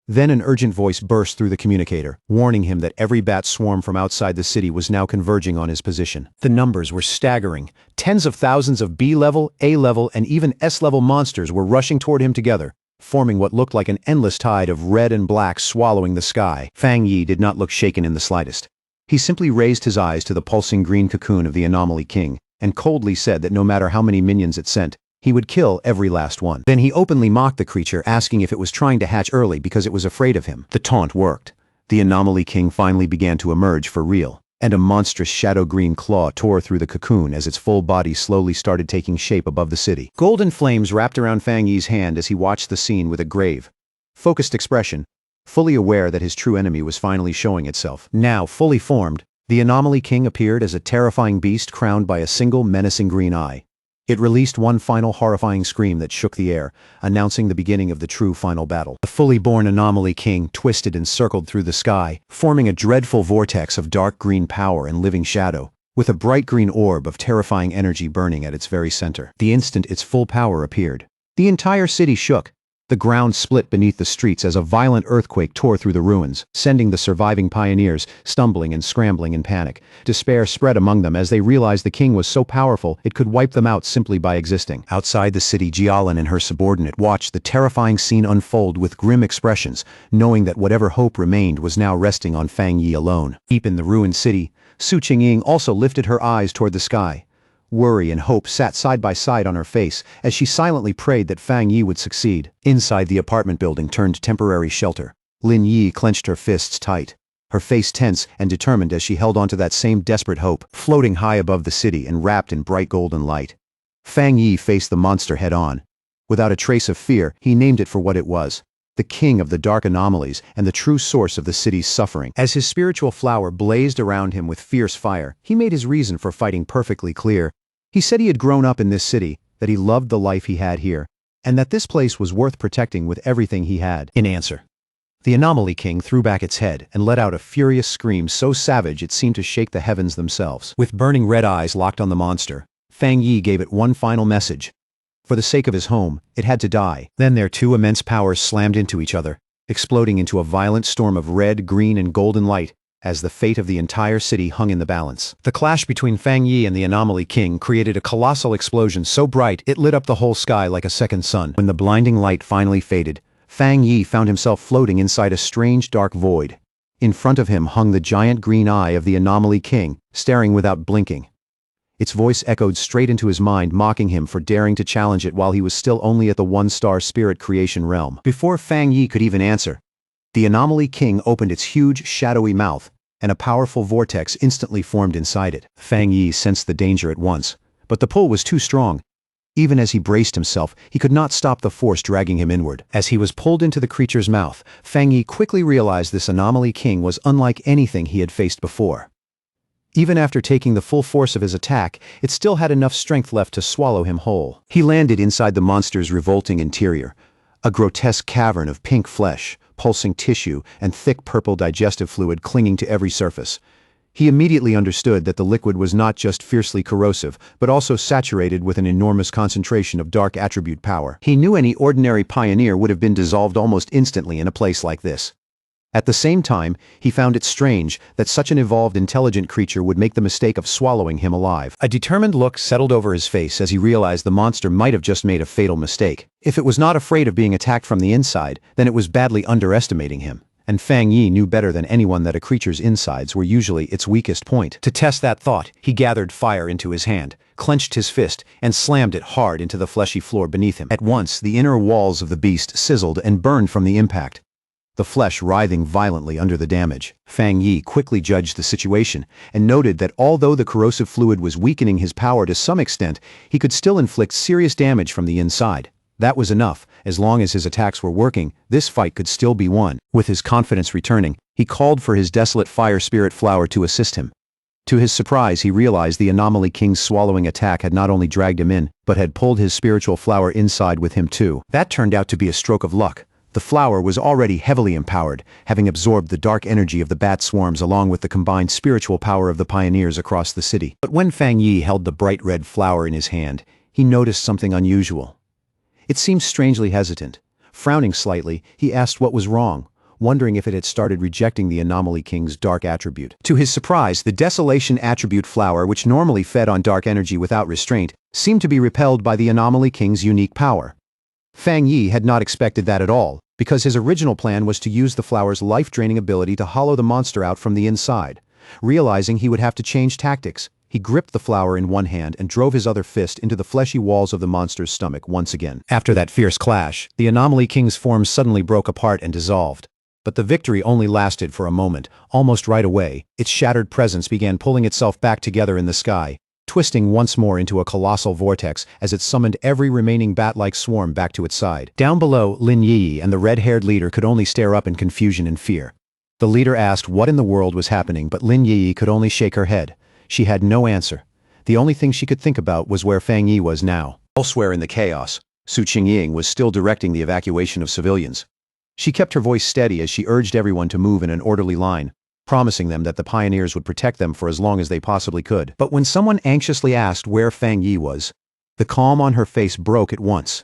Then an urgent voice burst through the communicator, warning him that every bat swarm from outside the city was now converging on his position. The numbers were staggering. Tens of thousands of B-level, A-level, and even S-level monsters were rushing toward him together, forming what looked like an endless tide of red and black swallowing the sky. Fang Yi did not look shaken in the slightest. He simply raised his eyes to the pulsing green cocoon of the Anomaly King, and coldly said that no matter how many minions it sent, he would kill every last one. Then he openly mocked the creature, asking if it was trying to hatch early because it was afraid of him. The taunt worked. The Anomaly King finally began to emerge for real, and a monstrous shadow-green claw tore through the cocoon as its full body slowly started taking shape above the city. Golden flames wrapped around Fang Yi's hand as he watched the scene with a grave, focused expression, fully aware that his true enemy was finally showing itself. Now, fully formed, the Anomaly King appeared as a terrifying beast crowned by a single menacing green eye. It released one final horrifying scream that shook the air, announcing the beginning of the true final battle. The fully born Anomaly King twisted and circled through the sky, forming a dreadful vortex of dark green power and living shadow, with a bright green orb of terrifying energy burning at its very center. The instant its full power appeared, the entire city shook. The ground split beneath the streets as a violent earthquake tore through the ruins, sending the surviving pioneers stumbling and scrambling in panic. Despair spread among them as they realized the king was so powerful it could wipe them out simply by existing. Outside the city, Jialin and her subordinate watched the terrifying scene unfold with grim expressions, knowing that whatever hope remained was now resting on Fang Yi alone. Deep in the ruined city, Su Qingying also lifted her eyes toward the sky. Worry and hope sat side by side on her face as she silently prayed that Fang Yi would succeed. Inside the apartment building turned temporary shelter, Lin Yi clenched her fists tight, her face tense and determined as she held onto that same desperate hope, floating high above the city and wrapped in bright golden light. Fang Yi faced the monster head-on. Without a trace of fear, he named it for what it was, the king of the dark anomalies and the true source of the city's suffering. As his spiritual flower blazed around him with fierce fire, he made his reason for fighting perfectly clear. He said he had grown up in this city, that he loved the life he had here, and that this place was worth protecting with everything he had. In answer, the Anomaly King threw back its head and let out a furious scream so savage it seemed to shake the heavens themselves. With burning red eyes locked on the monster, Fang Yi gave it one final message. For the sake of his home, it had to die. Then their two immense powers slammed into each other, exploding into a violent storm of red, green, and golden light, as the fate of the entire city hung in the balance. The clash between Fang Yi and the Anomaly King created a colossal explosion so bright it lit up the whole sky like a second sun. When the blinding light finally faded, Fang Yi found himself floating inside a strange dark void. In front of him hung the giant green eye of the Anomaly King, staring without blinking. Its voice echoed straight into his mind, mocking him for daring to challenge it while he was still only at the one-star spirit creation realm. Before Fang Yi could even answer, the Anomaly King opened its huge, shadowy mouth, and a powerful vortex instantly formed inside it. Fang Yi sensed the danger at once, but the pull was too strong. Even as he braced himself, he could not stop the force dragging him inward. As he was pulled into the creature's mouth, Fang Yi quickly realized this Anomaly King was unlike anything he had faced before. Even after taking the full force of his attack, it still had enough strength left to swallow him whole. He landed inside the monster's revolting interior, a grotesque cavern of pink flesh, pulsing tissue, and thick purple digestive fluid clinging to every surface. He immediately understood that the liquid was not just fiercely corrosive, but also saturated with an enormous concentration of dark attribute power. He knew any ordinary pioneer would have been dissolved almost instantly in a place like this. At the same time, he found it strange that such an evolved intelligent creature would make the mistake of swallowing him alive. A determined look settled over his face as he realized the monster might have just made a fatal mistake. If it was not afraid of being attacked from the inside, then it was badly underestimating him. And Fang Yi knew better than anyone that a creature's insides were usually its weakest point. To test that thought, he gathered fire into his hand, clenched his fist, and slammed it hard into the fleshy floor beneath him. At once, the inner walls of the beast sizzled and burned from the impact, the flesh writhing violently under the damage. Fang Yi quickly judged the situation and noted that although the corrosive fluid was weakening his power to some extent, he could still inflict serious damage from the inside. That was enough. As long as his attacks were working, this fight could still be won. With his confidence returning, he called for his desolate fire spirit flower to assist him. To his surprise, he realized the Anomaly King's swallowing attack had not only dragged him in, but had pulled his spiritual flower inside with him too. That turned out to be a stroke of luck. The flower was already heavily empowered, having absorbed the dark energy of the bat swarms along with the combined spiritual power of the pioneers across the city. But when Fang Yi held the bright red flower in his hand, he noticed something unusual. It seemed strangely hesitant. Frowning slightly, he asked what was wrong, wondering if it had started rejecting the Anomaly King's dark attribute. To his surprise, the Desolation attribute flower, which normally fed on dark energy without restraint, seemed to be repelled by the Anomaly King's unique power. Fang Yi had not expected that at all, because his original plan was to use the flower's life-draining ability to hollow the monster out from the inside. Realizing he would have to change tactics, he gripped the flower in one hand and drove his other fist into the fleshy walls of the monster's stomach once again. After that fierce clash, the Anomaly King's form suddenly broke apart and dissolved. But the victory only lasted for a moment. Almost right away, its shattered presence began pulling itself back together in the sky, twisting once more into a colossal vortex as it summoned every remaining bat-like swarm back to its side. Down below, Lin Yi and the red-haired leader could only stare up in confusion and fear. The leader asked what in the world was happening, but Lin Yi could only shake her head. She had no answer. The only thing she could think about was where Fang Yi was now. Elsewhere in the chaos, Su Qingying was still directing the evacuation of civilians. She kept her voice steady as she urged everyone to move in an orderly line, promising them that the pioneers would protect them for as long as they possibly could. But when someone anxiously asked where Fang Yi was, the calm on her face broke at once.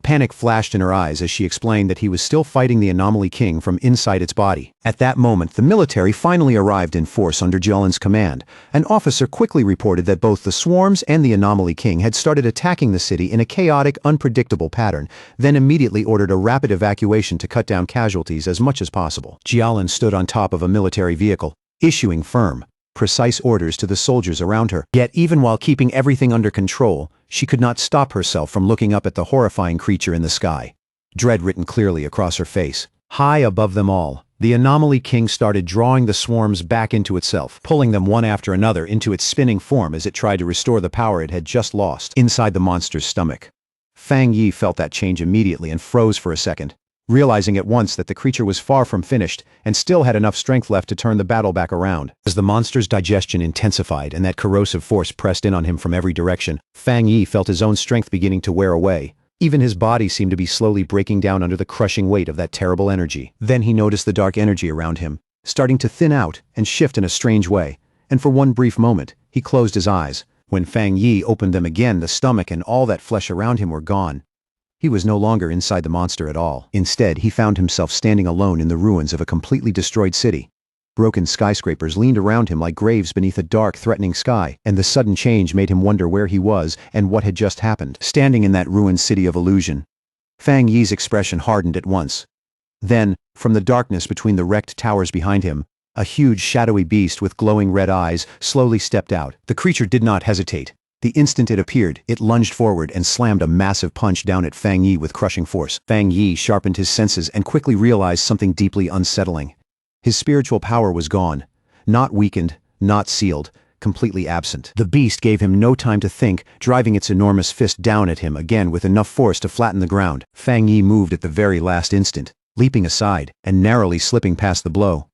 Panic flashed in her eyes as she explained that he was still fighting the Anomaly King from inside its body. At that moment, the military finally arrived in force under Jialan's command. An officer quickly reported that both the swarms and the Anomaly King had started attacking the city in a chaotic, unpredictable pattern, then immediately ordered a rapid evacuation to cut down casualties as much as possible. Jialan stood on top of a military vehicle, issuing firm, precise orders to the soldiers around her. Yet even while keeping everything under control, she could not stop herself from looking up at the horrifying creature in the sky. Dread written clearly across her face. High above them all, the Anomaly King started drawing the swarms back into itself, pulling them one after another into its spinning form as it tried to restore the power it had just lost inside the monster's stomach. Fang Yi felt that change immediately and froze for a second, realizing at once that the creature was far from finished and still had enough strength left to turn the battle back around. As the monster's digestion intensified and that corrosive force pressed in on him from every direction, Fang Yi felt his own strength beginning to wear away. Even his body seemed to be slowly breaking down under the crushing weight of that terrible energy. Then he noticed the dark energy around him, starting to thin out and shift in a strange way, and for one brief moment, he closed his eyes. When Fang Yi opened them again, the stomach and all that flesh around him were gone. He was no longer inside the monster at all. Instead, he found himself standing alone in the ruins of a completely destroyed city. Broken skyscrapers leaned around him like graves beneath a dark, threatening sky, and the sudden change made him wonder where he was and what had just happened. Standing in that ruined city of illusion, Fang Yi's expression hardened at once. Then, from the darkness between the wrecked towers behind him, a huge, shadowy beast with glowing red eyes slowly stepped out. The creature did not hesitate. The instant it appeared, it lunged forward and slammed a massive punch down at Fang Yi with crushing force. Fang Yi sharpened his senses and quickly realized something deeply unsettling. His spiritual power was gone. Not weakened, not sealed, completely absent. The beast gave him no time to think, driving its enormous fist down at him again with enough force to flatten the ground. Fang Yi moved at the very last instant, leaping aside and narrowly slipping past the blow.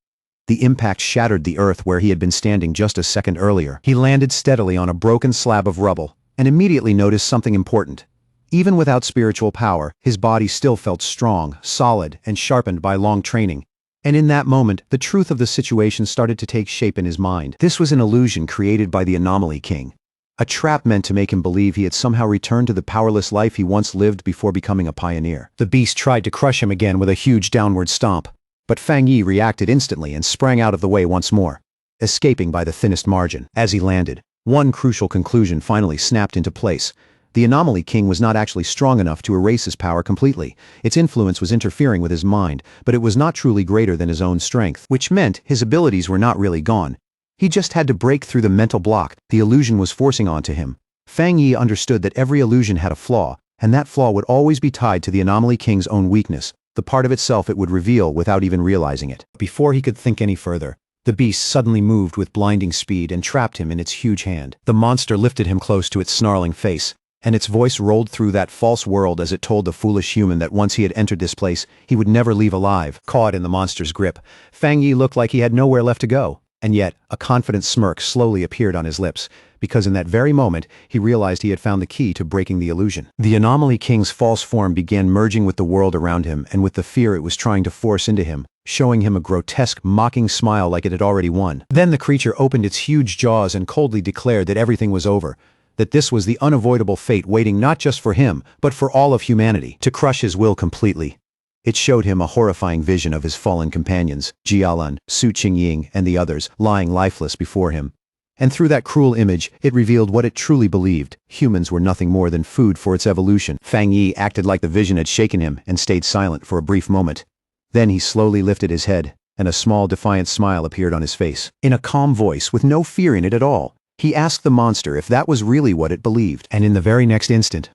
The impact shattered the earth where he had been standing just a second earlier. He landed steadily on a broken slab of rubble, and immediately noticed something important. Even without spiritual power, his body still felt strong, solid, and sharpened by long training. And in that moment, the truth of the situation started to take shape in his mind. This was an illusion created by the Anomaly King. A trap meant to make him believe he had somehow returned to the powerless life he once lived before becoming a pioneer. The beast tried to crush him again with a huge downward stomp, but Fang Yi reacted instantly and sprang out of the way once more, escaping by the thinnest margin. As he landed, one crucial conclusion finally snapped into place. The Anomaly King was not actually strong enough to erase his power completely. Its influence was interfering with his mind, but it was not truly greater than his own strength, which meant his abilities were not really gone. He just had to break through the mental block the illusion was forcing onto him. Fang Yi understood that every illusion had a flaw, and that flaw would always be tied to the Anomaly King's own weakness, the part of itself it would reveal without even realizing it. Before he could think any further, the beast suddenly moved with blinding speed and trapped him in its huge hand. The monster lifted him close to its snarling face, and its voice rolled through that false world as it told the foolish human that once he had entered this place, he would never leave alive. Caught in the monster's grip, Fang Yi looked like he had nowhere left to go. And yet, a confident smirk slowly appeared on his lips, because in that very moment, he realized he had found the key to breaking the illusion. The Anomaly King's false form began merging with the world around him and with the fear it was trying to force into him, showing him a grotesque, mocking smile like it had already won. Then the creature opened its huge jaws and coldly declared that everything was over, that this was the unavoidable fate waiting not just for him, but for all of humanity, to crush his will completely. It showed him a horrifying vision of his fallen companions, Jialan, Su Qingying, and the others, lying lifeless before him. And through that cruel image, it revealed what it truly believed: humans were nothing more than food for its evolution. Fang Yi acted like the vision had shaken him and stayed silent for a brief moment. Then he slowly lifted his head, and a small defiant smile appeared on his face. In a calm voice, with no fear in it at all, he asked the monster if that was really what it believed. And in the very next instant,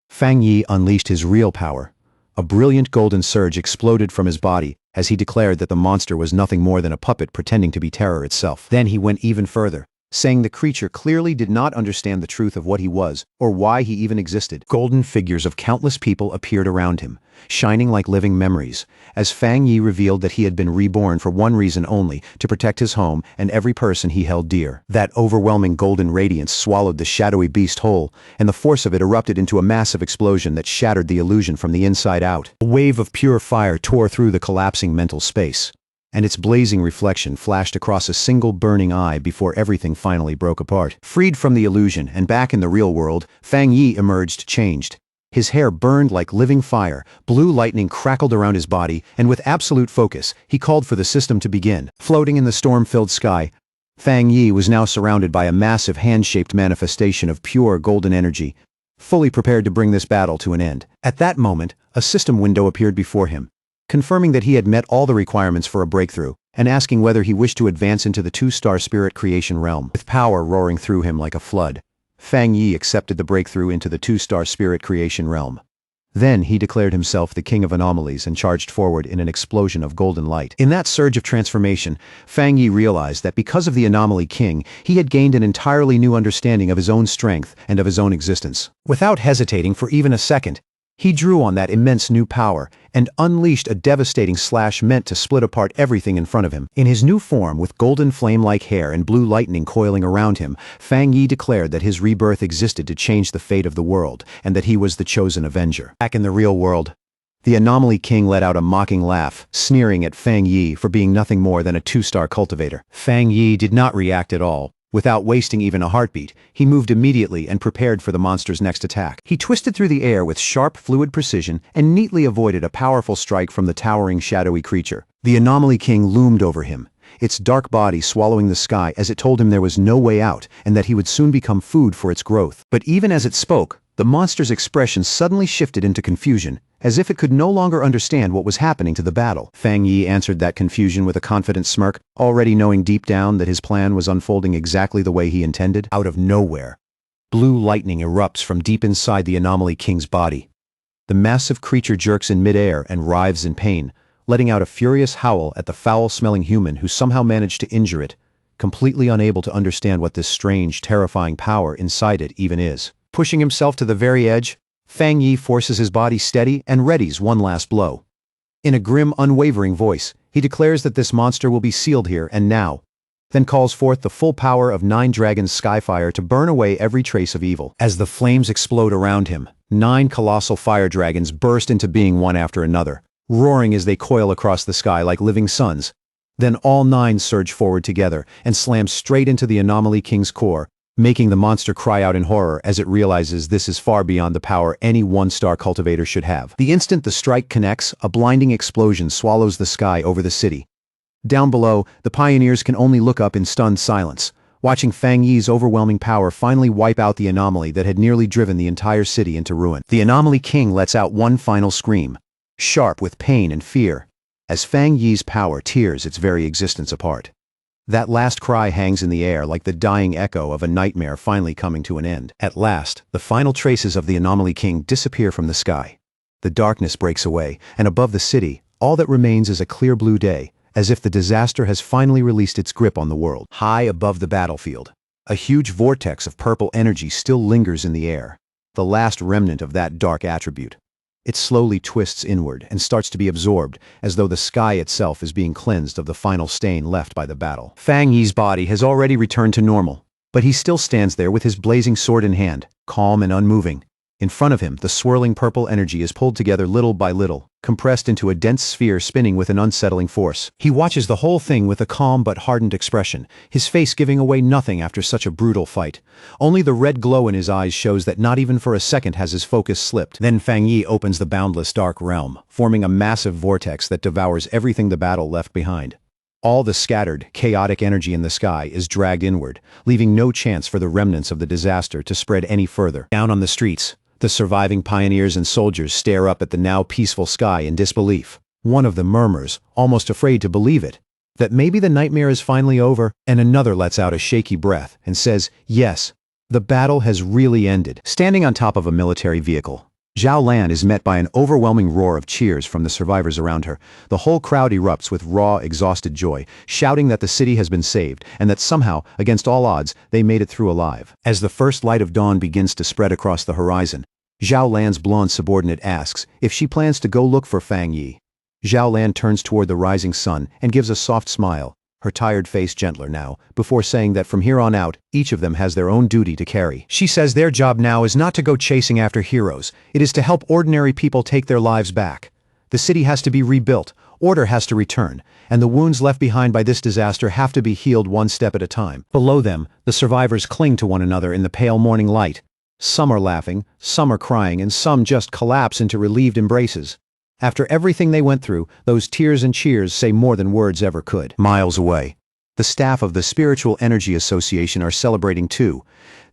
Fang Yi unleashed his real power. A brilliant golden surge exploded from his body as he declared that the monster was nothing more than a puppet pretending to be terror itself. Then he went even further, saying the creature clearly did not understand the truth of what he was or why he even existed. Golden figures of countless people appeared around him, shining like living memories, as Fang Yi revealed that he had been reborn for one reason only: to protect his home and every person he held dear. That overwhelming golden radiance swallowed the shadowy beast whole, and the force of it erupted into a massive explosion that shattered the illusion from the inside out. A wave of pure fire tore through the collapsing mental space, and its blazing reflection flashed across a single burning eye before everything finally broke apart. Freed from the illusion and back in the real world, Fang Yi emerged changed. His hair burned like living fire, blue lightning crackled around his body, and with absolute focus, he called for the system to begin. Floating in the storm-filled sky, Fang Yi was now surrounded by a massive hand-shaped manifestation of pure golden energy, fully prepared to bring this battle to an end. At that moment, a system window appeared before him, confirming that he had met all the requirements for a breakthrough, and asking whether he wished to advance into the two-star spirit creation realm. With power roaring through him like a flood, Fang Yi accepted the breakthrough into the two-star spirit creation realm. Then he declared himself the king of anomalies and charged forward in an explosion of golden light. In that surge of transformation, Fang Yi realized that because of the Anomaly King, he had gained an entirely new understanding of his own strength and of his own existence. Without hesitating for even a second, he drew on that immense new power and unleashed a devastating slash meant to split apart everything in front of him. In his new form, with golden flame-like hair and blue lightning coiling around him, Fang Yi declared that his rebirth existed to change the fate of the world, and that he was the chosen avenger. Back in the real world, the Anomaly King let out a mocking laugh, sneering at Fang Yi for being nothing more than a two-star cultivator. Fang Yi did not react at all. Without wasting even a heartbeat, he moved immediately and prepared for the monster's next attack. He twisted through the air with sharp, fluid precision and neatly avoided a powerful strike from the towering, shadowy creature. The Anomaly King loomed over him, its dark body swallowing the sky as it told him there was no way out and that he would soon become food for its growth. But even as it spoke, the monster's expression suddenly shifted into confusion, as if it could no longer understand what was happening to the battle. Fang Yi answered that confusion with a confident smirk, already knowing deep down that his plan was unfolding exactly the way he intended. Out of nowhere, blue lightning erupts from deep inside the Anomaly King's body. The massive creature jerks in midair and writhes in pain, letting out a furious howl at the foul-smelling human who somehow managed to injure it, completely unable to understand what this strange, terrifying power inside it even is. Pushing himself to the very edge, Fang Yi forces his body steady and readies one last blow. In a grim, unwavering voice, he declares that this monster will be sealed here and now, then calls forth the full power of 9 dragons' skyfire to burn away every trace of evil. As the flames explode around him, 9 colossal fire dragons burst into being one after another, roaring as they coil across the sky like living suns. Then all 9 surge forward together and slam straight into the Anomaly King's core, making the monster cry out in horror as it realizes this is far beyond the power any one-star cultivator should have. The instant the strike connects, a blinding explosion swallows the sky over the city. Down below, the pioneers can only look up in stunned silence, watching Fang Yi's overwhelming power finally wipe out the anomaly that had nearly driven the entire city into ruin. The Anomaly King lets out one final scream, sharp with pain and fear, as Fang Yi's power tears its very existence apart. That last cry hangs in the air like the dying echo of a nightmare finally coming to an end. At last, the final traces of the Anomaly King disappear from the sky. The darkness breaks away, and above the city, all that remains is a clear blue day, as if the disaster has finally released its grip on the world. High above the battlefield, a huge vortex of purple energy still lingers in the air, the last remnant of that dark attribute. It slowly twists inward and starts to be absorbed, as though the sky itself is being cleansed of the final stain left by the battle. Fang Yi's body has already returned to normal, but he still stands there with his blazing sword in hand, calm and unmoving. In front of him, the swirling purple energy is pulled together little by little, compressed into a dense sphere spinning with an unsettling force. He watches the whole thing with a calm but hardened expression, his face giving away nothing after such a brutal fight. Only the red glow in his eyes shows that not even for a second has his focus slipped. Then Fang Yi opens the boundless dark realm, forming a massive vortex that devours everything the battle left behind. All the scattered, chaotic energy in the sky is dragged inward, leaving no chance for the remnants of the disaster to spread any further. Down on the streets, the surviving pioneers and soldiers stare up at the now peaceful sky in disbelief. One of them murmurs, almost afraid to believe it, that maybe the nightmare is finally over, and another lets out a shaky breath and says, yes, the battle has really ended. Standing on top of a military vehicle, Zhao Lan is met by an overwhelming roar of cheers from the survivors around her. The whole crowd erupts with raw, exhausted joy, shouting that the city has been saved and that somehow, against all odds, they made it through alive. As the first light of dawn begins to spread across the horizon, Zhao Lan's blonde subordinate asks if she plans to go look for Fang Yi. Zhao Lan turns toward the rising sun and gives a soft smile, her tired face gentler now, before saying that from here on out, each of them has their own duty to carry. She says their job now is not to go chasing after heroes, it is to help ordinary people take their lives back. The city has to be rebuilt, order has to return, and the wounds left behind by this disaster have to be healed one step at a time. Below them, the survivors cling to one another in the pale morning light. Some are laughing, some are crying, and some just collapse into relieved embraces. After everything they went through, those tears and cheers say more than words ever could. Miles away, the staff of the Spiritual Energy Association are celebrating too.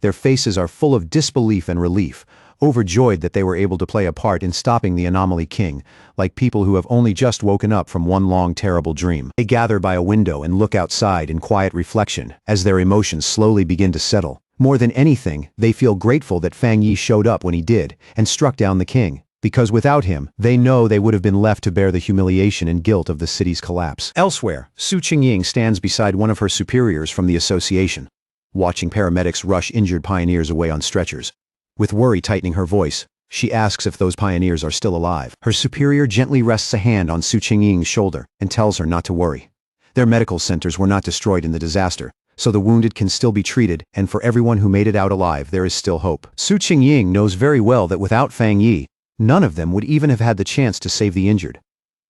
Their faces are full of disbelief and relief, overjoyed that they were able to play a part in stopping the Anomaly King, like people who have only just woken up from one long terrible dream. They gather by a window and look outside in quiet reflection as their emotions slowly begin to settle. More than anything, they feel grateful that Fang Yi showed up when he did and struck down the king, because without him, they know they would have been left to bear the humiliation and guilt of the city's collapse. Elsewhere, Su Qingying stands beside one of her superiors from the association, watching paramedics rush injured pioneers away on stretchers. With worry tightening her voice, she asks if those pioneers are still alive. Her superior gently rests a hand on Su Qingying's shoulder and tells her not to worry. Their medical centers were not destroyed in the disaster, so the wounded can still be treated, and for everyone who made it out alive there is still hope. Su Qingying knows very well that without Fang Yi, none of them would even have had the chance to save the injured.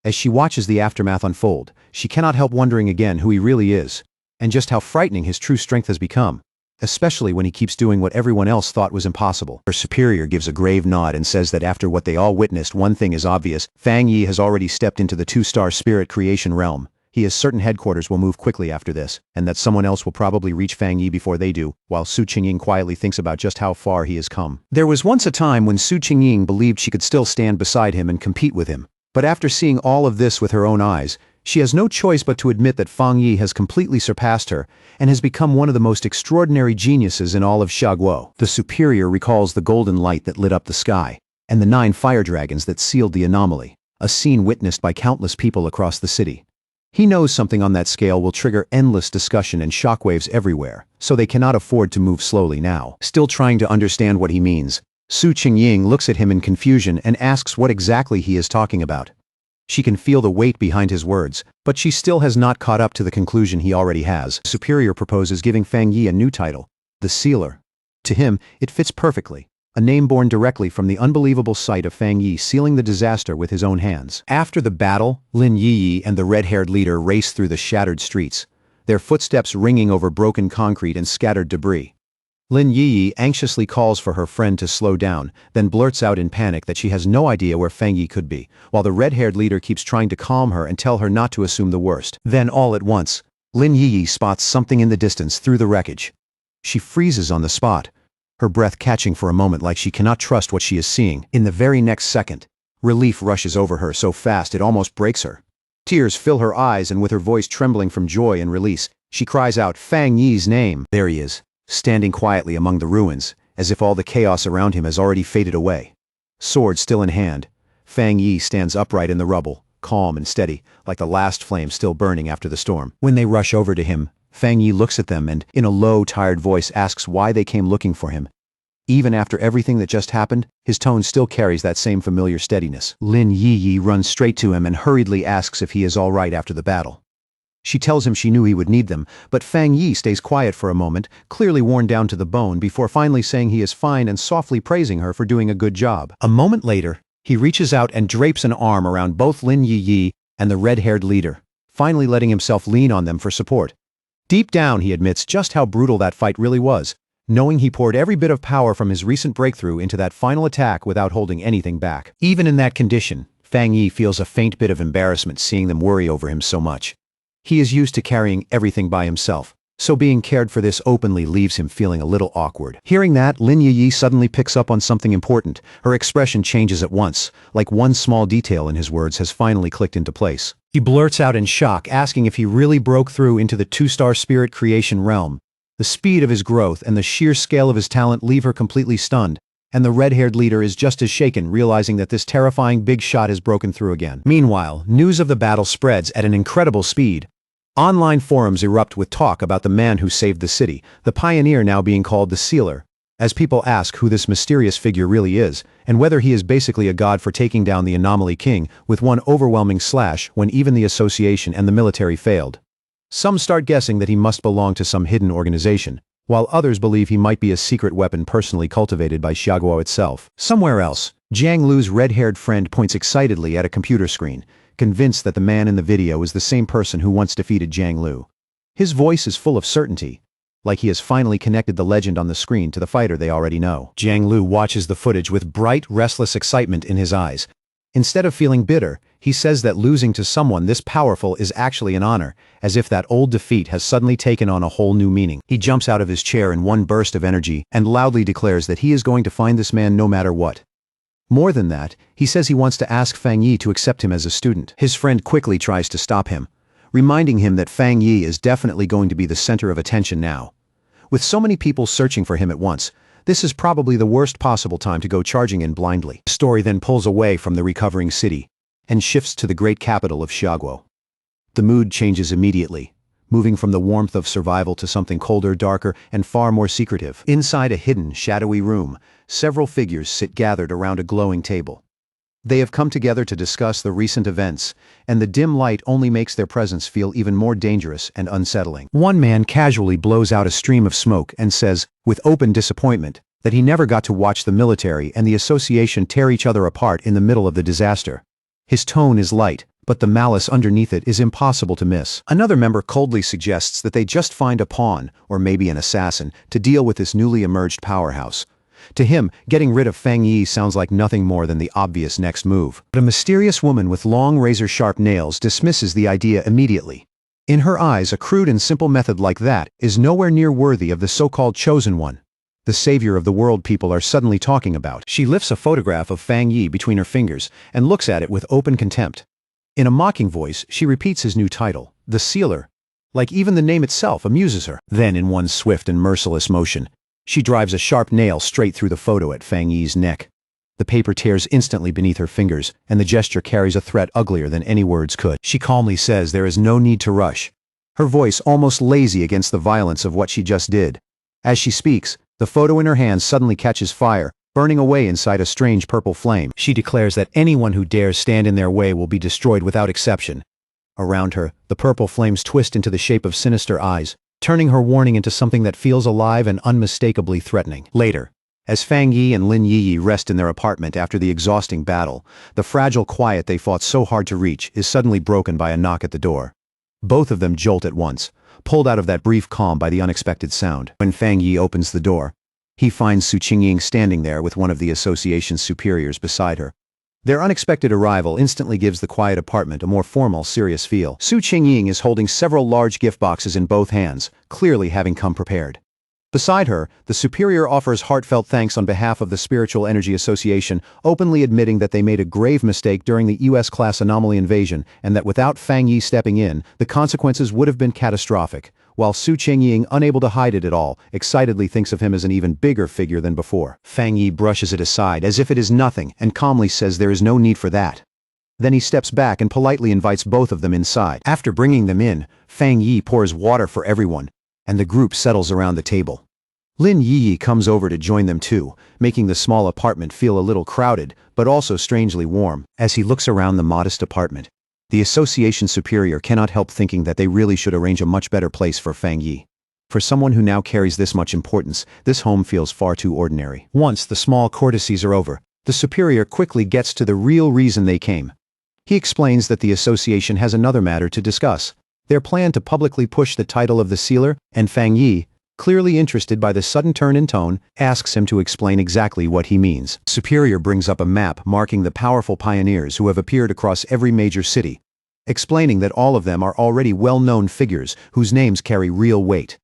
As she watches the aftermath unfold, she cannot help wondering again who he really is, and just how frightening his true strength has become, especially when he keeps doing what everyone else thought was impossible. Her superior gives a grave nod and says that after what they all witnessed, one thing is obvious: Fang Yi has already stepped into the 2-star spirit creation realm. He is certain headquarters will move quickly after this, and that someone else will probably reach Fang Yi before they do, while Su Qingying quietly thinks about just how far he has come. There was once a time when Su Qingying believed she could still stand beside him and compete with him, but after seeing all of this with her own eyes, she has no choice but to admit that Fang Yi has completely surpassed her and has become one of the most extraordinary geniuses in all of Xiaguo. The superior recalls the golden light that lit up the sky, and the 9 fire dragons that sealed the anomaly, a scene witnessed by countless people across the city. He knows something on that scale will trigger endless discussion and shockwaves everywhere, so they cannot afford to move slowly now. Still trying to understand what he means, Su Qingying looks at him in confusion and asks what exactly he is talking about. She can feel the weight behind his words, but she still has not caught up to the conclusion he already has. Superior proposes giving Fang Yi a new title, the Sealer. To him, it fits perfectly. a name born directly from the unbelievable sight of Fang Yi sealing the disaster with his own hands. After the battle, Lin Yi and the red-haired leader race through the shattered streets, their footsteps ringing over broken concrete and scattered debris. Lin Yi anxiously calls for her friend to slow down, then blurts out in panic that she has no idea where Fang Yi could be, while the red-haired leader keeps trying to calm her and tell her not to assume the worst. Then all at once, Lin Yi spots something in the distance through the wreckage. She freezes on the spot, her breath catching for a moment like she cannot trust what she is seeing. In the very next second, relief rushes over her so fast it almost breaks her. Tears fill her eyes, and with her voice trembling from joy and release, she cries out Fang Yi's name. There he is, standing quietly among the ruins, as if all the chaos around him has already faded away. Sword still in hand, Fang Yi stands upright in the rubble, calm and steady, like the last flame still burning after the storm. When they rush over to him, Fang Yi looks at them and, in a low, tired voice, asks why they came looking for him. Even after everything that just happened, his tone still carries that same familiar steadiness. Lin Yi runs straight to him and hurriedly asks if he is all right after the battle. She tells him she knew he would need them, but Fang Yi stays quiet for a moment, clearly worn down to the bone, before finally saying he is fine and softly praising her for doing a good job. A moment later, he reaches out and drapes an arm around both Lin Yi and the red-haired leader, finally letting himself lean on them for support. Deep down, he admits just how brutal that fight really was, knowing he poured every bit of power from his recent breakthrough into that final attack without holding anything back. Even in that condition, Fang Yi feels a faint bit of embarrassment seeing them worry over him so much. He is used to carrying everything by himself, so being cared for this openly leaves him feeling a little awkward. Hearing that, Lin Yi suddenly picks up on something important. Her expression changes at once, like one small detail in his words has finally clicked into place. He blurts out in shock, asking if he really broke through into the two-star spirit creation realm. The speed of his growth and the sheer scale of his talent leave her completely stunned, and the red-haired leader is just as shaken, realizing that this terrifying big shot has broken through again. Meanwhile, news of the battle spreads at an incredible speed. Online forums erupt with talk about the man who saved the city, the pioneer now being called the Sealer, as people ask who this mysterious figure really is, and whether he is basically a god for taking down the Anomaly King with one overwhelming slash when even the association and the military failed. Some start guessing that he must belong to some hidden organization, while others believe he might be a secret weapon personally cultivated by Xiaoguo itself. Somewhere else, Jiang Lu's red-haired friend points excitedly at a computer screen, convinced that the man in the video is the same person who once defeated Jiang Lu. His voice is full of certainty, like he has finally connected the legend on the screen to the fighter they already know. Jiang Lu watches the footage with bright, restless excitement in his eyes. Instead of feeling bitter, he says that losing to someone this powerful is actually an honor, as if that old defeat has suddenly taken on a whole new meaning. He jumps out of his chair in one burst of energy and loudly declares that he is going to find this man no matter what. More than that, he says he wants to ask Fang Yi to accept him as a student. His friend quickly tries to stop him, reminding him that Fang Yi is definitely going to be the center of attention now. With so many people searching for him at once, this is probably the worst possible time to go charging in blindly. The story then pulls away from the recovering city and shifts to the great capital of Xiaoguo. The mood changes immediately, moving from the warmth of survival to something colder, darker, and far more secretive. Inside a hidden, shadowy room, several figures sit gathered around a glowing table. They have come together to discuss the recent events, and the dim light only makes their presence feel even more dangerous and unsettling. One man casually blows out a stream of smoke and says, with open disappointment, that he never got to watch the military and the association tear each other apart in the middle of the disaster. His tone is light, but the malice underneath it is impossible to miss. Another member coldly suggests that they just find a pawn, or maybe an assassin, to deal with this newly emerged powerhouse. To him, getting rid of Fang Yi sounds like nothing more than the obvious next move. But a mysterious woman with long razor-sharp nails dismisses the idea immediately. In her eyes, a crude and simple method like that is nowhere near worthy of the so-called chosen one, the savior of the world people are suddenly talking about. She lifts a photograph of Fang Yi between her fingers and looks at it with open contempt. In a mocking voice, she repeats his new title, the Sealer, like even the name itself amuses her. Then, in one swift and merciless motion, she drives a sharp nail straight through the photo at Fang Yi's neck. The paper tears instantly beneath her fingers, and the gesture carries a threat uglier than any words could. She calmly says there is no need to rush, her voice almost lazy against the violence of what she just did. As she speaks, the photo in her hand suddenly catches fire, burning away inside a strange purple flame. She declares that anyone who dares stand in their way will be destroyed without exception. Around her, the purple flames twist into the shape of sinister eyes, turning her warning into something that feels alive and unmistakably threatening. Later, As Fang Yi and Lin Yi rest in their apartment after the exhausting battle, the fragile quiet they fought so hard to reach is suddenly broken by a knock at the door. Both of them jolt at once, pulled out of that brief calm by the unexpected sound. When Fang Yi opens the door, he finds Su Qingying standing there with one of the association's superiors beside her. Their unexpected arrival instantly gives the quiet apartment a more formal, serious feel. Su Qingying is holding several large gift boxes in both hands, clearly having come prepared. Beside her, the superior offers heartfelt thanks on behalf of the Spiritual Energy Association, openly admitting that they made a grave mistake during the US-class anomaly invasion and that without Fang Yi stepping in, the consequences would have been catastrophic, while Su Qingying, unable to hide it at all, excitedly thinks of him as an even bigger figure than before. Fang Yi brushes it aside as if it is nothing and calmly says there is no need for that. Then he steps back and politely invites both of them inside. After bringing them in, Fang Yi pours water for everyone, and the group settles around the table. Lin Yi comes over to join them too, making the small apartment feel a little crowded, but also strangely warm. As he looks around the modest apartment, the association superior cannot help thinking that they really should arrange a much better place for Fang Yi. For someone who now carries this much importance, this home feels far too ordinary. Once the small courtesies are over, the superior quickly gets to the real reason they came. He explains that the association has another matter to discuss: their plan to publicly push the title of the sealer, and Fang Yi, clearly interested by the sudden turn in tone, asks him to explain exactly what he means. Superior brings up a map marking the powerful pioneers who have appeared across every major city, explaining that all of them are already well-known figures whose names carry real weight.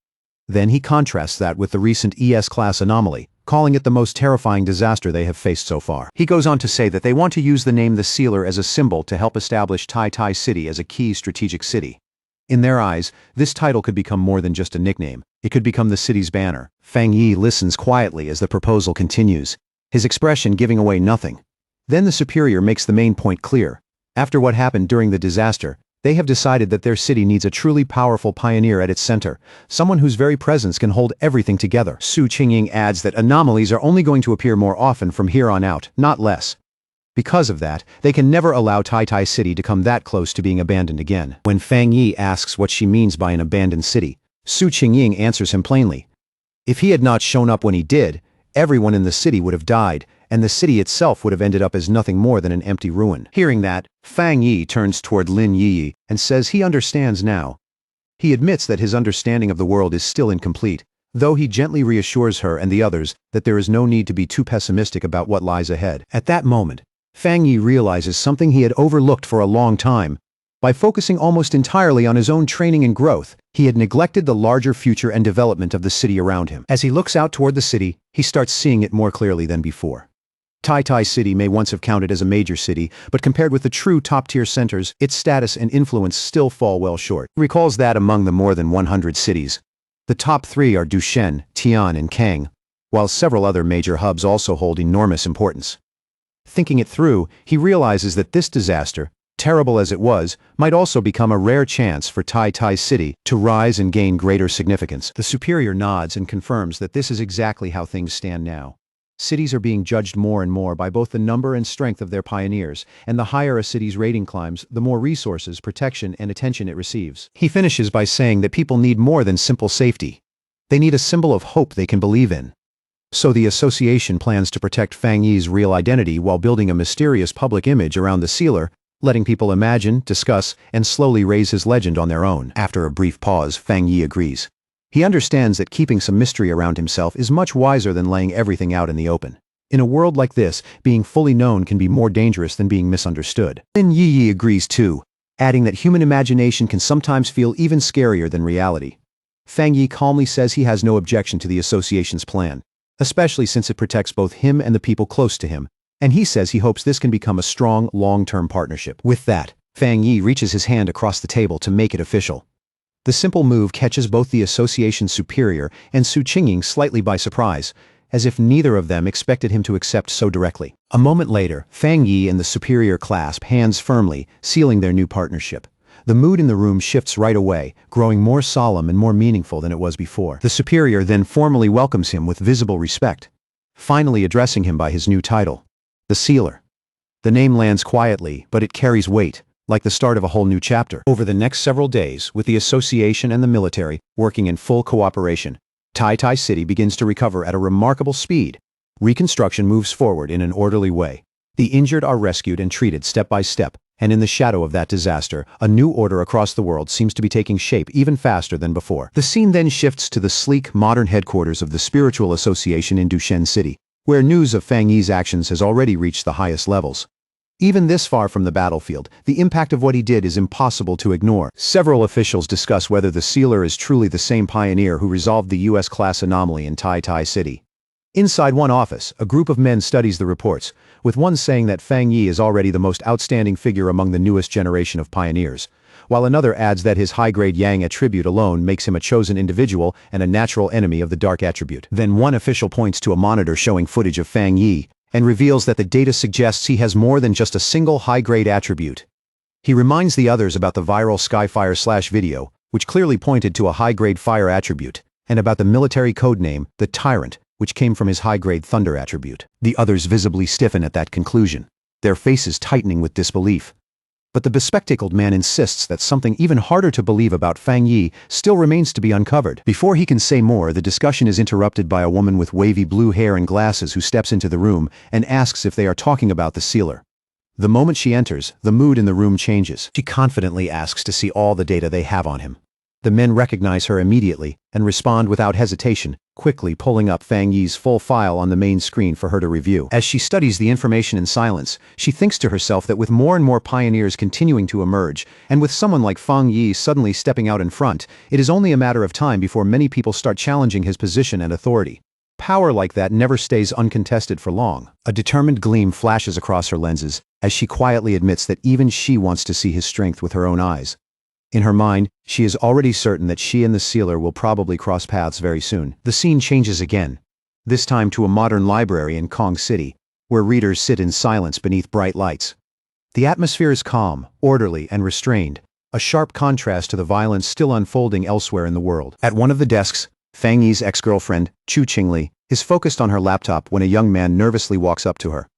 Then he contrasts that with the recent ES-class anomaly, calling it the most terrifying disaster they have faced so far. He goes on to say that they want to use the name the Sealer as a symbol to help establish Tai Tai City as a key strategic city. In their eyes, this title could become more than just a nickname. It could become the city's banner. Fang Yi listens quietly as the proposal continues, his expression giving away nothing. Then the superior makes the main point clear. After what happened during the disaster, they have decided that their city needs a truly powerful pioneer at its center, someone whose very presence can hold everything together. Su Qingying adds that anomalies are only going to appear more often from here on out, not less. Because of that, they can never allow Tai Tai City to come that close to being abandoned again. When Fang Yi asks what she means by an abandoned city, Su Qingying answers him plainly. If he had not shown up when he did, everyone in the city would have died, and the city itself would have ended up as nothing more than an empty ruin. Hearing that, Fang Yi turns toward Lin Yi and says he understands now. He admits that his understanding of the world is still incomplete, though he gently reassures her and the others that there is no need to be too pessimistic about what lies ahead. At that moment, Fang Yi realizes something he had overlooked for a long time. By focusing almost entirely on his own training and growth, he had neglected the larger future and development of the city around him. As he looks out toward the city, he starts seeing it more clearly than before. Tai Tai City may once have counted as a major city, but compared with the true top-tier centers, its status and influence still fall well short. He recalls that among the more than 100 cities, the top 3 are Dushen, Tian, and Kang, while several other major hubs also hold enormous importance. Thinking it through, he realizes that this disaster, terrible as it was, might also become a rare chance for Tai Tai City to rise and gain greater significance. The superior nods and confirms that this is exactly how things stand now. Cities are being judged more and more by both the number and strength of their pioneers, and the higher a city's rating climbs, the more resources, protection, and attention it receives. He finishes by saying that people need more than simple safety. They need a symbol of hope they can believe in. So the association plans to protect Fang Yi's real identity while building a mysterious public image around the sealer, letting people imagine, discuss, and slowly raise his legend on their own. After a brief pause, Fang Yi agrees. He understands that keeping some mystery around himself is much wiser than laying everything out in the open. In a world like this, being fully known can be more dangerous than being misunderstood. Lin Yi agrees too, adding that human imagination can sometimes feel even scarier than reality. Fang Yi calmly says he has no objection to the association's plan, especially since it protects both him and the people close to him, and he says he hopes this can become a strong, long-term partnership. With that, Fang Yi reaches his hand across the table to make it official. The simple move catches both the association's superior and Su Qingying slightly by surprise, as if neither of them expected him to accept so directly. A moment later, Fang Yi and the superior clasp hands firmly, sealing their new partnership. The mood in the room shifts right away, growing more solemn and more meaningful than it was before. The superior then formally welcomes him with visible respect, finally addressing him by his new title, the Sealer. The name lands quietly, but it carries weight, like the start of a whole new chapter. Over the next several days, with the association and the military working in full cooperation, Tai Tai City begins to recover at a remarkable speed. Reconstruction moves forward in an orderly way. The injured are rescued and treated step by step, and in the shadow of that disaster, a new order across the world seems to be taking shape even faster than before. The scene then shifts to the sleek, modern headquarters of the Spiritual Association in Dushen City, where news of Fang Yi's actions has already reached the highest levels. Even this far from the battlefield, the impact of what he did is impossible to ignore. Several officials discuss whether the sealer is truly the same pioneer who resolved the U.S. class anomaly in Tai City. Inside one office, a group of men studies the reports, with one saying that Fang Yi is already the most outstanding figure among the newest generation of pioneers, while another adds that his high-grade Yang attribute alone makes him a chosen individual and a natural enemy of the dark attribute. Then one official points to a monitor showing footage of Fang Yi and reveals that the data suggests he has more than just a single high-grade attribute. He reminds the others about the viral Skyfire/video, which clearly pointed to a high-grade fire attribute, and about the military codename, the Tyrant, which came from his high-grade thunder attribute. The others visibly stiffen at that conclusion, their faces tightening with disbelief. But the bespectacled man insists that something even harder to believe about Fang Yi still remains to be uncovered. Before he can say more, the discussion is interrupted by a woman with wavy blue hair and glasses who steps into the room and asks if they are talking about the sealer. The moment she enters, the mood in the room changes. She confidently asks to see all the data they have on him. The men recognize her immediately and respond without hesitation, quickly pulling up Fang Yi's full file on the main screen for her to review. As she studies the information in silence, she thinks to herself that with more and more pioneers continuing to emerge, and with someone like Fang Yi suddenly stepping out in front, it is only a matter of time before many people start challenging his position and authority. Power like that never stays uncontested for long. A determined gleam flashes across her lenses, as she quietly admits that even she wants to see his strength with her own eyes. In her mind, she is already certain that she and the sealer will probably cross paths very soon. The scene changes again, this time to a modern library in Kong City, where readers sit in silence beneath bright lights. The atmosphere is calm, orderly, and restrained, a sharp contrast to the violence still unfolding elsewhere in the world. At one of the desks, Fang Yi's ex-girlfriend, Chu Qingli, is focused on her laptop when a young man nervously walks up to her.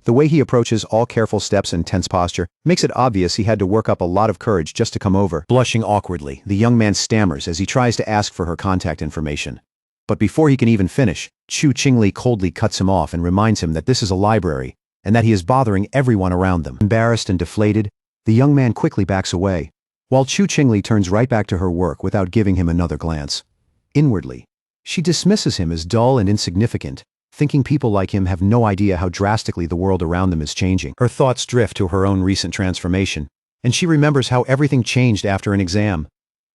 The way he approaches, all careful steps and tense posture, makes it obvious he had to work up a lot of courage just to come over. Blushing awkwardly, the young man stammers as he tries to ask for her contact information. But before he can even finish, Chu Qingli coldly cuts him off and reminds him that this is a library, and that he is bothering everyone around them. Embarrassed and deflated, the young man quickly backs away, while Chu Qingli turns right back to her work without giving him another glance. Inwardly, she dismisses him as dull and insignificant, thinking people like him have no idea how drastically the world around them is changing. Her thoughts drift to her own recent transformation, and she remembers how everything changed after an exam.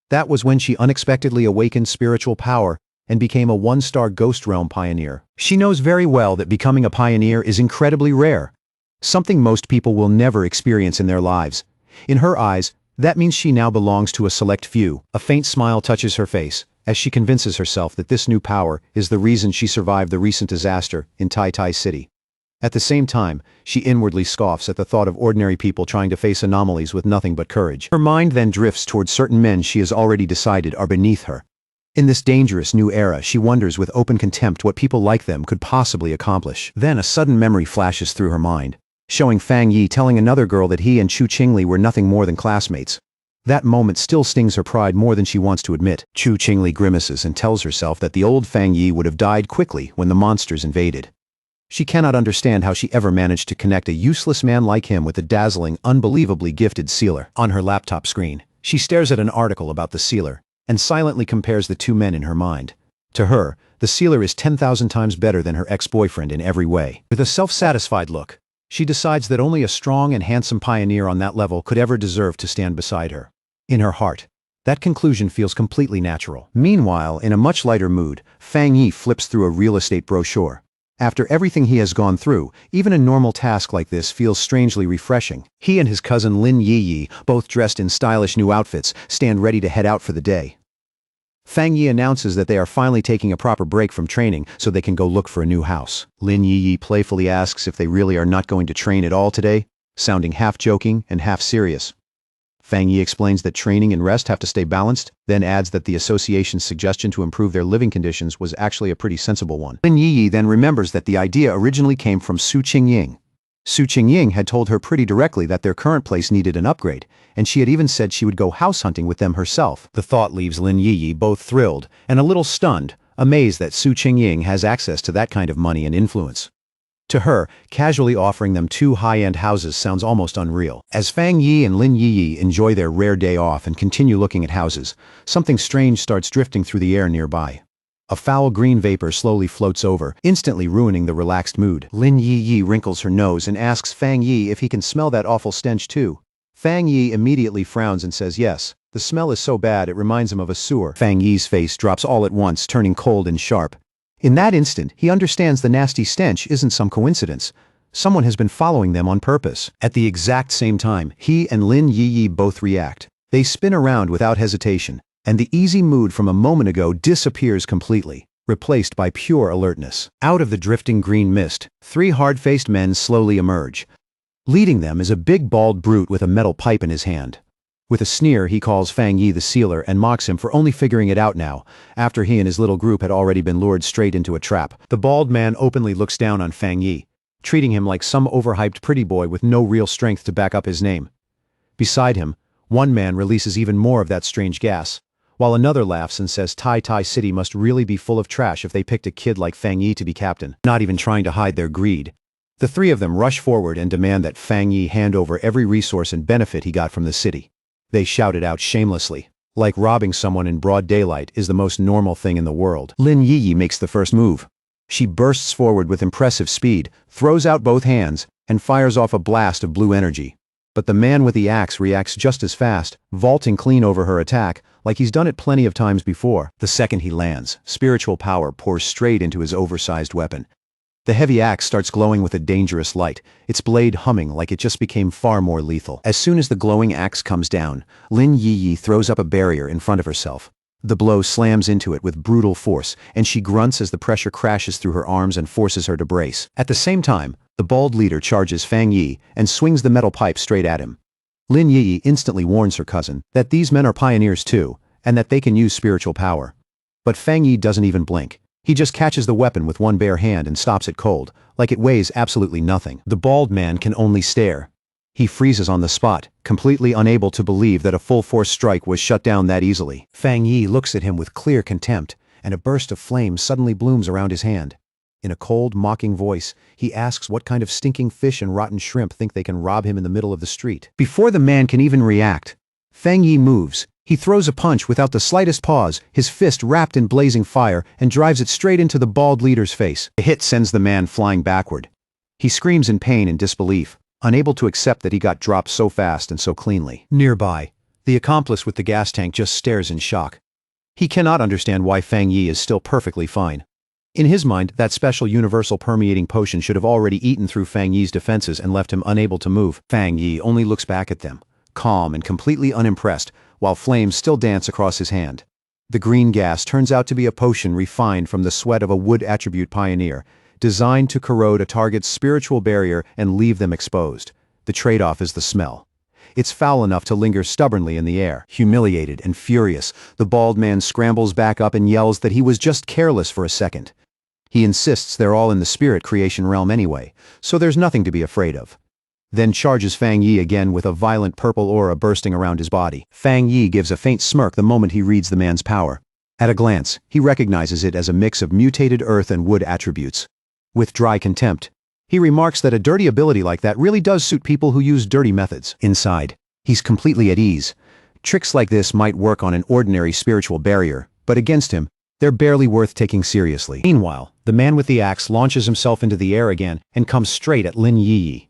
That was when she unexpectedly awakened spiritual power and became a one-star Ghost Realm pioneer. She knows very well that becoming a pioneer is incredibly rare, something most people will never experience in their lives. In her eyes, that means she now belongs to a select few. A faint smile touches her face, as she convinces herself that this new power is the reason she survived the recent disaster in Tai City. At the same time, she inwardly scoffs at the thought of ordinary people trying to face anomalies with nothing but courage. Her mind then drifts towards certain men she has already decided are beneath her. In this dangerous new era, she wonders with open contempt what people like them could possibly accomplish. Then a sudden memory flashes through her mind, showing Fang Yi telling another girl that he and Chu Qingli were nothing more than classmates. That moment still stings her pride more than she wants to admit. Chu Qingli grimaces and tells herself that the old Fang Yi would have died quickly when the monsters invaded. She cannot understand how she ever managed to connect a useless man like him with a dazzling, unbelievably gifted sealer. On her laptop screen, she stares at an article about the sealer and silently compares the two men in her mind. To her, the sealer is 10,000 times better than her ex-boyfriend in every way. With a self-satisfied look, she decides that only a strong and handsome pioneer on that level could ever deserve to stand beside her. In her heart, that conclusion feels completely natural. Meanwhile, in a much lighter mood, Fang Yi flips through a real estate brochure. After everything he has gone through, even a normal task like this feels strangely refreshing. He and his cousin Lin Yi, both dressed in stylish new outfits, stand ready to head out for the day. Fang Yi announces that they are finally taking a proper break from training so they can go look for a new house. Lin Yi playfully asks if they really are not going to train at all today, sounding half joking and half serious. Fang Yi explains that training and rest have to stay balanced, then adds that the association's suggestion to improve their living conditions was actually a pretty sensible one. Lin Yi then remembers that the idea originally came from Su Qingying. Su Qingying had told her pretty directly that their current place needed an upgrade, and she had even said she would go house hunting with them herself. The thought leaves Lin Yi both thrilled and a little stunned, amazed that Su Qingying has access to that kind of money and influence. To her, casually offering them 2 high-end houses sounds almost unreal. As Fang Yi and Lin Yiyi enjoy their rare day off and continue looking at houses, something strange starts drifting through the air nearby. A foul green vapor slowly floats over, instantly ruining the relaxed mood. Lin Yiyi wrinkles her nose and asks Fang Yi if he can smell that awful stench too. Fang Yi immediately frowns and says yes. The smell is so bad it reminds him of a sewer. Fang Yi's face drops all at once, turning cold and sharp. In that instant, he understands the nasty stench isn't some coincidence. Someone has been following them on purpose. At the exact same time, he and Lin Yiyi both react. They spin around without hesitation, and the easy mood from a moment ago disappears completely, replaced by pure alertness. Out of the drifting green mist, 3 hard-faced men slowly emerge. Leading them is a big bald brute with a metal pipe in his hand. With a sneer, he calls Fang Yi the sealer and mocks him for only figuring it out now, after he and his little group had already been lured straight into a trap. The bald man openly looks down on Fang Yi, treating him like some overhyped pretty boy with no real strength to back up his name. Beside him, one man releases even more of that strange gas, while another laughs and says Tai Tai City must really be full of trash if they picked a kid like Fang Yi to be captain, not even trying to hide their greed. The 3 of them rush forward and demand that Fang Yi hand over every resource and benefit he got from the city. They shout it out shamelessly, like robbing someone in broad daylight is the most normal thing in the world. Lin Yiyi makes the first move. She bursts forward with impressive speed, throws out both hands, and fires off a blast of blue energy. But the man with the axe reacts just as fast, vaulting clean over her attack, like he's done it plenty of times before. The second he lands, spiritual power pours straight into his oversized weapon. The heavy axe starts glowing with a dangerous light, its blade humming like it just became far more lethal. As soon as the glowing axe comes down, Lin Yiyi throws up a barrier in front of herself. The blow slams into it with brutal force, and she grunts as the pressure crashes through her arms and forces her to brace. At the same time, the bald leader charges Fang Yi and swings the metal pipe straight at him. Lin Yiyi instantly warns her cousin that these men are pioneers too, and that they can use spiritual power. But Fang Yi doesn't even blink. He just catches the weapon with one bare hand and stops it cold, like it weighs absolutely nothing. The bald man can only stare. He freezes on the spot, completely unable to believe that a full-force strike was shut down that easily. Fang Yi looks at him with clear contempt, and a burst of flame suddenly blooms around his hand. In a cold, mocking voice, he asks what kind of stinking fish and rotten shrimp think they can rob him in the middle of the street. Before the man can even react, Fang Yi moves. He throws a punch without the slightest pause, his fist wrapped in blazing fire, and drives it straight into the bald leader's face. The hit sends the man flying backward. He screams in pain and disbelief, unable to accept that he got dropped so fast and so cleanly. Nearby, the accomplice with the gas tank just stares in shock. He cannot understand why Fang Yi is still perfectly fine. In his mind, that special universal permeating potion should have already eaten through Fang Yi's defenses and left him unable to move. Fang Yi only looks back at them, calm and completely unimpressed, while flames still dance across his hand. The green gas turns out to be a potion refined from the sweat of a wood attribute pioneer, designed to corrode a target's spiritual barrier and leave them exposed. The trade-off is the smell. It's foul enough to linger stubbornly in the air. Humiliated and furious, the bald man scrambles back up and yells that he was just careless for a second. He insists they're all in the spirit creation realm anyway, so there's nothing to be afraid of. Then charges Fang Yi again with a violent purple aura bursting around his body. Fang Yi gives a faint smirk the moment he reads the man's power. At a glance, he recognizes it as a mix of mutated earth and wood attributes. With dry contempt, he remarks that a dirty ability like that really does suit people who use dirty methods. Inside, he's completely at ease. Tricks like this might work on an ordinary spiritual barrier, but against him, they're barely worth taking seriously. Meanwhile, the man with the axe launches himself into the air again and comes straight at Lin Yiyi.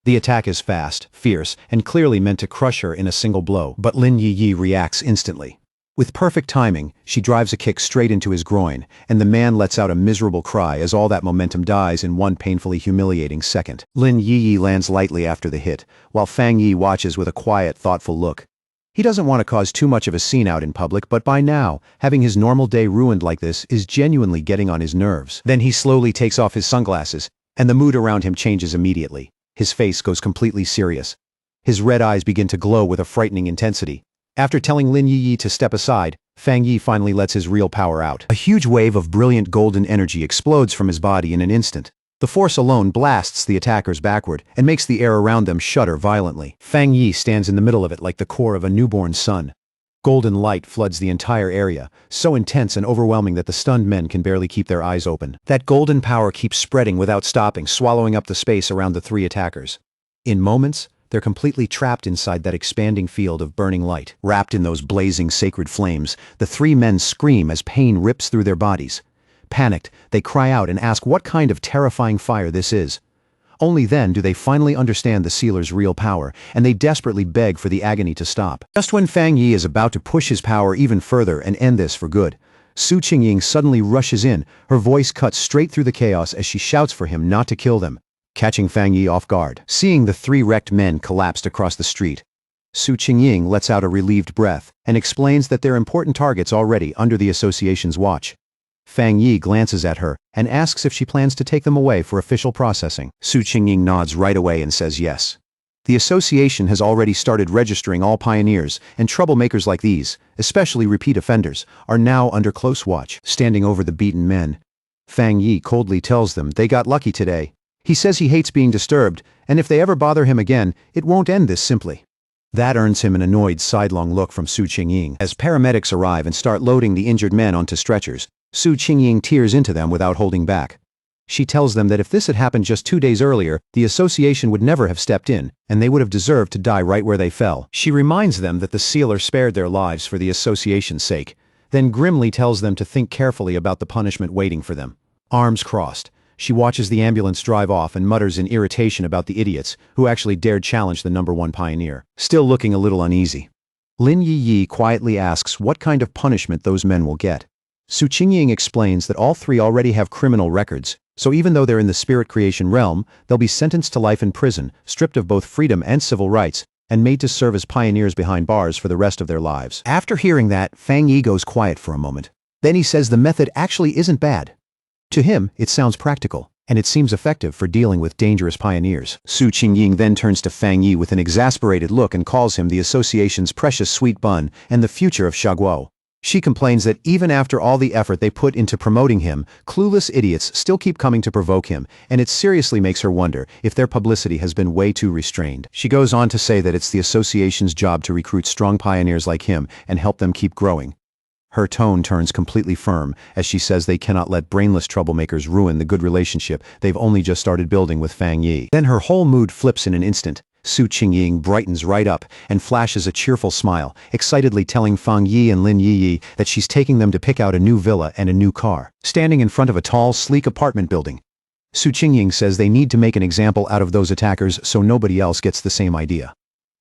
The attack is fast, fierce, and clearly meant to crush her in a single blow, but Lin Yiyi reacts instantly. With perfect timing, she drives a kick straight into his groin, and the man lets out a miserable cry as all that momentum dies in one painfully humiliating second. Lin Yiyi lands lightly after the hit, while Fang Yi watches with a quiet, thoughtful look. He doesn't want to cause too much of a scene out in public, but by now, having his normal day ruined like this is genuinely getting on his nerves. Then he slowly takes off his sunglasses, and the mood around him changes immediately. His face goes completely serious. His red eyes begin to glow with a frightening intensity. After telling Lin Yiyi to step aside, Fang Yi finally lets his real power out. A huge wave of brilliant golden energy explodes from his body in an instant. The force alone blasts the attackers backward and makes the air around them shudder violently. Fang Yi stands in the middle of it like the core of a newborn sun. Golden light floods the entire area, so intense and overwhelming that the stunned men can barely keep their eyes open. That golden power keeps spreading without stopping, swallowing up the space around the three attackers. In moments, they're completely trapped inside that expanding field of burning light. Wrapped in those blazing sacred flames, the three men scream as pain rips through their bodies. Panicked, they cry out and ask what kind of terrifying fire this is. Only then do they finally understand the sealer's real power, and they desperately beg for the agony to stop. Just when Fang Yi is about to push his power even further and end this for good, Su Qingying suddenly rushes in, her voice cuts straight through the chaos as she shouts for him not to kill them, catching Fang Yi off guard. Seeing the three wrecked men collapsed across the street, Su Qingying lets out a relieved breath and explains that they're important targets already under the association's watch. Fang Yi glances at her and asks if she plans to take them away for official processing. Su Qingying nods right away and says yes. The association has already started registering all pioneers, and troublemakers like these, especially repeat offenders, are now under close watch. Standing over the beaten men, Fang Yi coldly tells them they got lucky today. He says he hates being disturbed, and if they ever bother him again, it won't end this simply. That earns him an annoyed sidelong look from Su Qingying. As paramedics arrive and start loading the injured men onto stretchers, Su Qingying tears into them without holding back. She tells them that if this had happened just 2 days earlier, the association would never have stepped in, and they would have deserved to die right where they fell. She reminds them that the sealer spared their lives for the association's sake, then grimly tells them to think carefully about the punishment waiting for them. Arms crossed, she watches the ambulance drive off and mutters in irritation about the idiots who actually dared challenge the #1 pioneer. Still looking a little uneasy, Lin Yi quietly asks what kind of punishment those men will get. Su Qingying explains that all three already have criminal records, so even though they're in the spirit creation realm, they'll be sentenced to life in prison, stripped of both freedom and civil rights, and made to serve as pioneers behind bars for the rest of their lives. After hearing that, Fang Yi goes quiet for a moment. Then he says the method actually isn't bad. To him, it sounds practical, and it seems effective for dealing with dangerous pioneers. Su Qingying then turns to Fang Yi with an exasperated look and calls him the association's precious sweet bun and the future of Shaguo. She complains that even after all the effort they put into promoting him, clueless idiots still keep coming to provoke him, and it seriously makes her wonder if their publicity has been way too restrained. She goes on to say that it's the association's job to recruit strong pioneers like him and help them keep growing. Her tone turns completely firm as she says they cannot let brainless troublemakers ruin the good relationship they've only just started building with Fang Yi. Then her whole mood flips in an instant. Su Qingying brightens right up and flashes a cheerful smile, excitedly telling Fang Yi and Lin Yi that she's taking them to pick out a new villa and a new car. Standing in front of a tall, sleek apartment building, Su Qingying says they need to make an example out of those attackers so nobody else gets the same idea.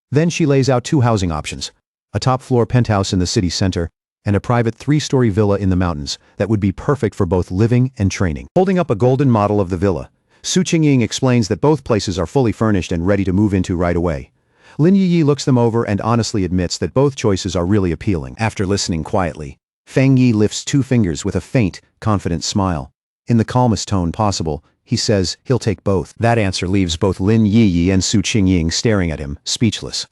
Then she lays out 2 housing options, a top-floor penthouse in the city center, and a private 3-story villa in the mountains that would be perfect for both living and training. Holding up a golden model of the villa, Su Qingying explains that both places are fully furnished and ready to move into right away. Lin Yi looks them over and honestly admits that both choices are really appealing. After listening quietly, Fang Yi lifts 2 fingers with a faint, confident smile. In the calmest tone possible, he says he'll take both. That answer leaves both Lin Yi and Su Qingying staring at him, speechless.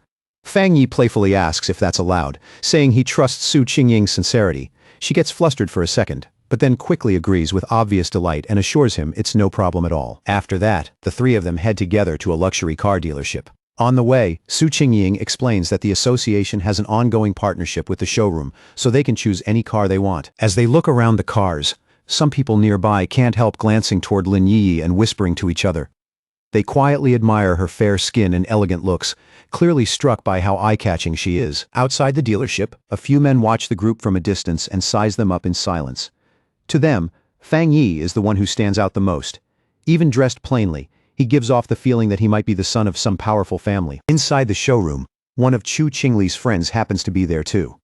Fang Yi playfully asks if that's allowed, saying he trusts Su Qingying's sincerity. She gets flustered for a second, but then quickly agrees with obvious delight and assures him it's no problem at all. After that, the 3 of them head together to a luxury car dealership. On the way, Su Qingying explains that the association has an ongoing partnership with the showroom, so they can choose any car they want. As they look around the cars, some people nearby can't help glancing toward Lin Yi and whispering to each other. They quietly admire her fair skin and elegant looks, clearly struck by how eye-catching she is. Outside the dealership, a few men watch the group from a distance and size them up in silence. To them, Fang Yi is the one who stands out the most. Even dressed plainly, he gives off the feeling that he might be the son of some powerful family. Inside the showroom, one of Chu Qingli's friends happens to be there too.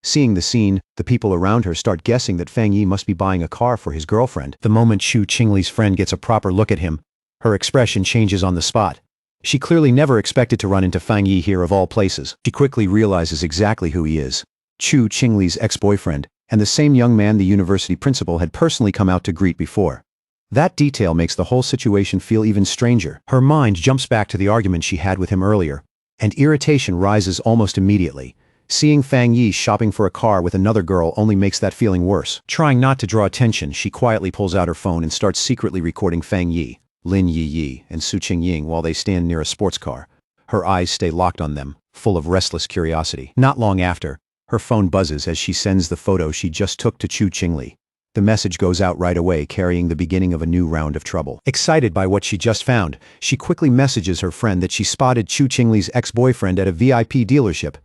Seeing the scene, the people around her start guessing that Fang Yi must be buying a car for his girlfriend. The moment Chu Qingli's friend gets a proper look at him, her expression changes on the spot. She clearly never expected to run into Fang Yi here of all places. She quickly realizes exactly who he is. Chu Qingli's ex-boyfriend, and the same young man the university principal had personally come out to greet before. That detail makes the whole situation feel even stranger. Her mind jumps back to the argument she had with him earlier, and irritation rises almost immediately. Seeing Fang Yi shopping for a car with another girl only makes that feeling worse. Trying not to draw attention, she quietly pulls out her phone and starts secretly recording Fang Yi, Lin Yi, and Su Qingying while they stand near a sports car. Her eyes stay locked on them, full of restless curiosity. Not long after, Her phone buzzes as she sends the photo she just took to Chu Qingli. The message goes out right away, carrying the beginning of a new round of trouble. Excited by what she just found, she quickly messages her friend that she spotted Chu Qingli's ex-boyfriend at a VIP dealership.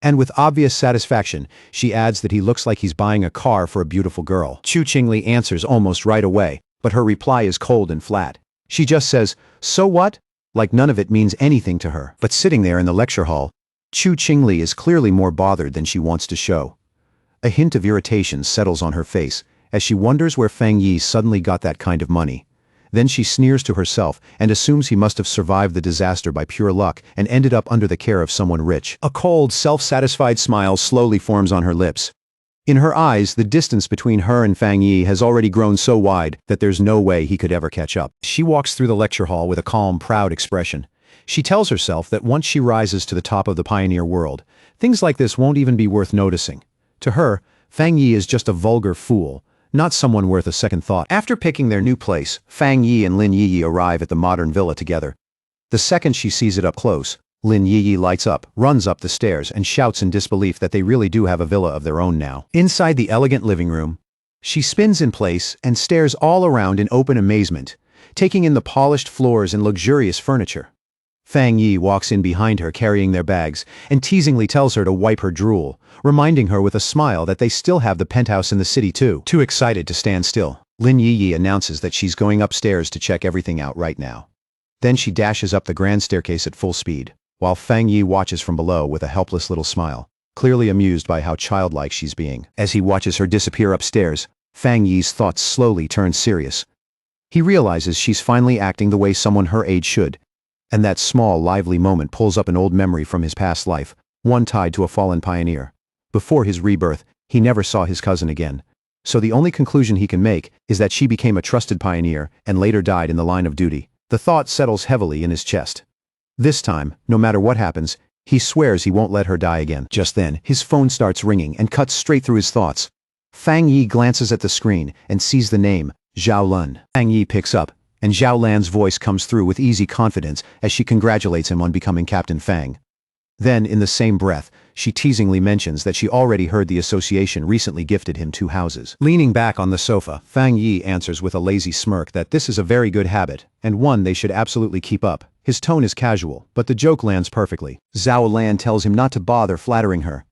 And with obvious satisfaction, she adds that he looks like he's buying a car for a beautiful girl. Chu Qingli answers almost right away, but her reply is cold and flat. She just says, "So what?" like none of it means anything to her. But sitting there in the lecture hall, Chu Qingli is clearly more bothered than she wants to show. A hint of irritation settles on her face, as she wonders where Fang Yi suddenly got that kind of money. Then she sneers to herself and assumes he must have survived the disaster by pure luck and ended up under the care of someone rich. A cold, self-satisfied smile slowly forms on her lips. In her eyes, the distance between her and Fang Yi has already grown so wide that there's no way he could ever catch up. She walks through the lecture hall with a calm, proud expression. She tells herself that once she rises to the top of the pioneer world, things like this won't even be worth noticing. To her, Fang Yi is just a vulgar fool, not someone worth a second thought. After picking their new place, Fang Yi and Lin Yiyi arrive at the modern villa together. The second she sees it up close, Lin Yiyi lights up, runs up the stairs, and shouts in disbelief that they really do have a villa of their own now. Inside the elegant living room, she spins in place and stares all around in open amazement, taking in the polished floors and luxurious furniture. Fang Yi walks in behind her carrying their bags and teasingly tells her to wipe her drool, reminding her with a smile that they still have the penthouse in the city too. Too excited to stand still, Lin Yiyi announces that she's going upstairs to check everything out right now. Then she dashes up the grand staircase at full speed, while Fang Yi watches from below with a helpless little smile, clearly amused by how childlike she's being. As he watches her disappear upstairs, Fang Yi's thoughts slowly turn serious. He realizes she's finally acting the way someone her age should, and that small, lively moment pulls up an old memory from his past life, one tied to a fallen pioneer. Before his rebirth, he never saw his cousin again. So the only conclusion he can make is that she became a trusted pioneer and later died in the line of duty. The thought settles heavily in his chest. This time, no matter what happens, he swears he won't let her die again. Just then, his phone starts ringing and cuts straight through his thoughts. Fang Yi glances at the screen and sees the name, Zhao Lun. Fang Yi picks up, and Zhao Lan's voice comes through with easy confidence as she congratulates him on becoming Captain Fang. Then, in the same breath, she teasingly mentions that she already heard the association recently gifted him 2 houses. Leaning back on the sofa, Fang Yi answers with a lazy smirk that this is a very good habit, and one they should absolutely keep up. His tone is casual, but the joke lands perfectly. Zhao Lan tells him not to bother flattering her.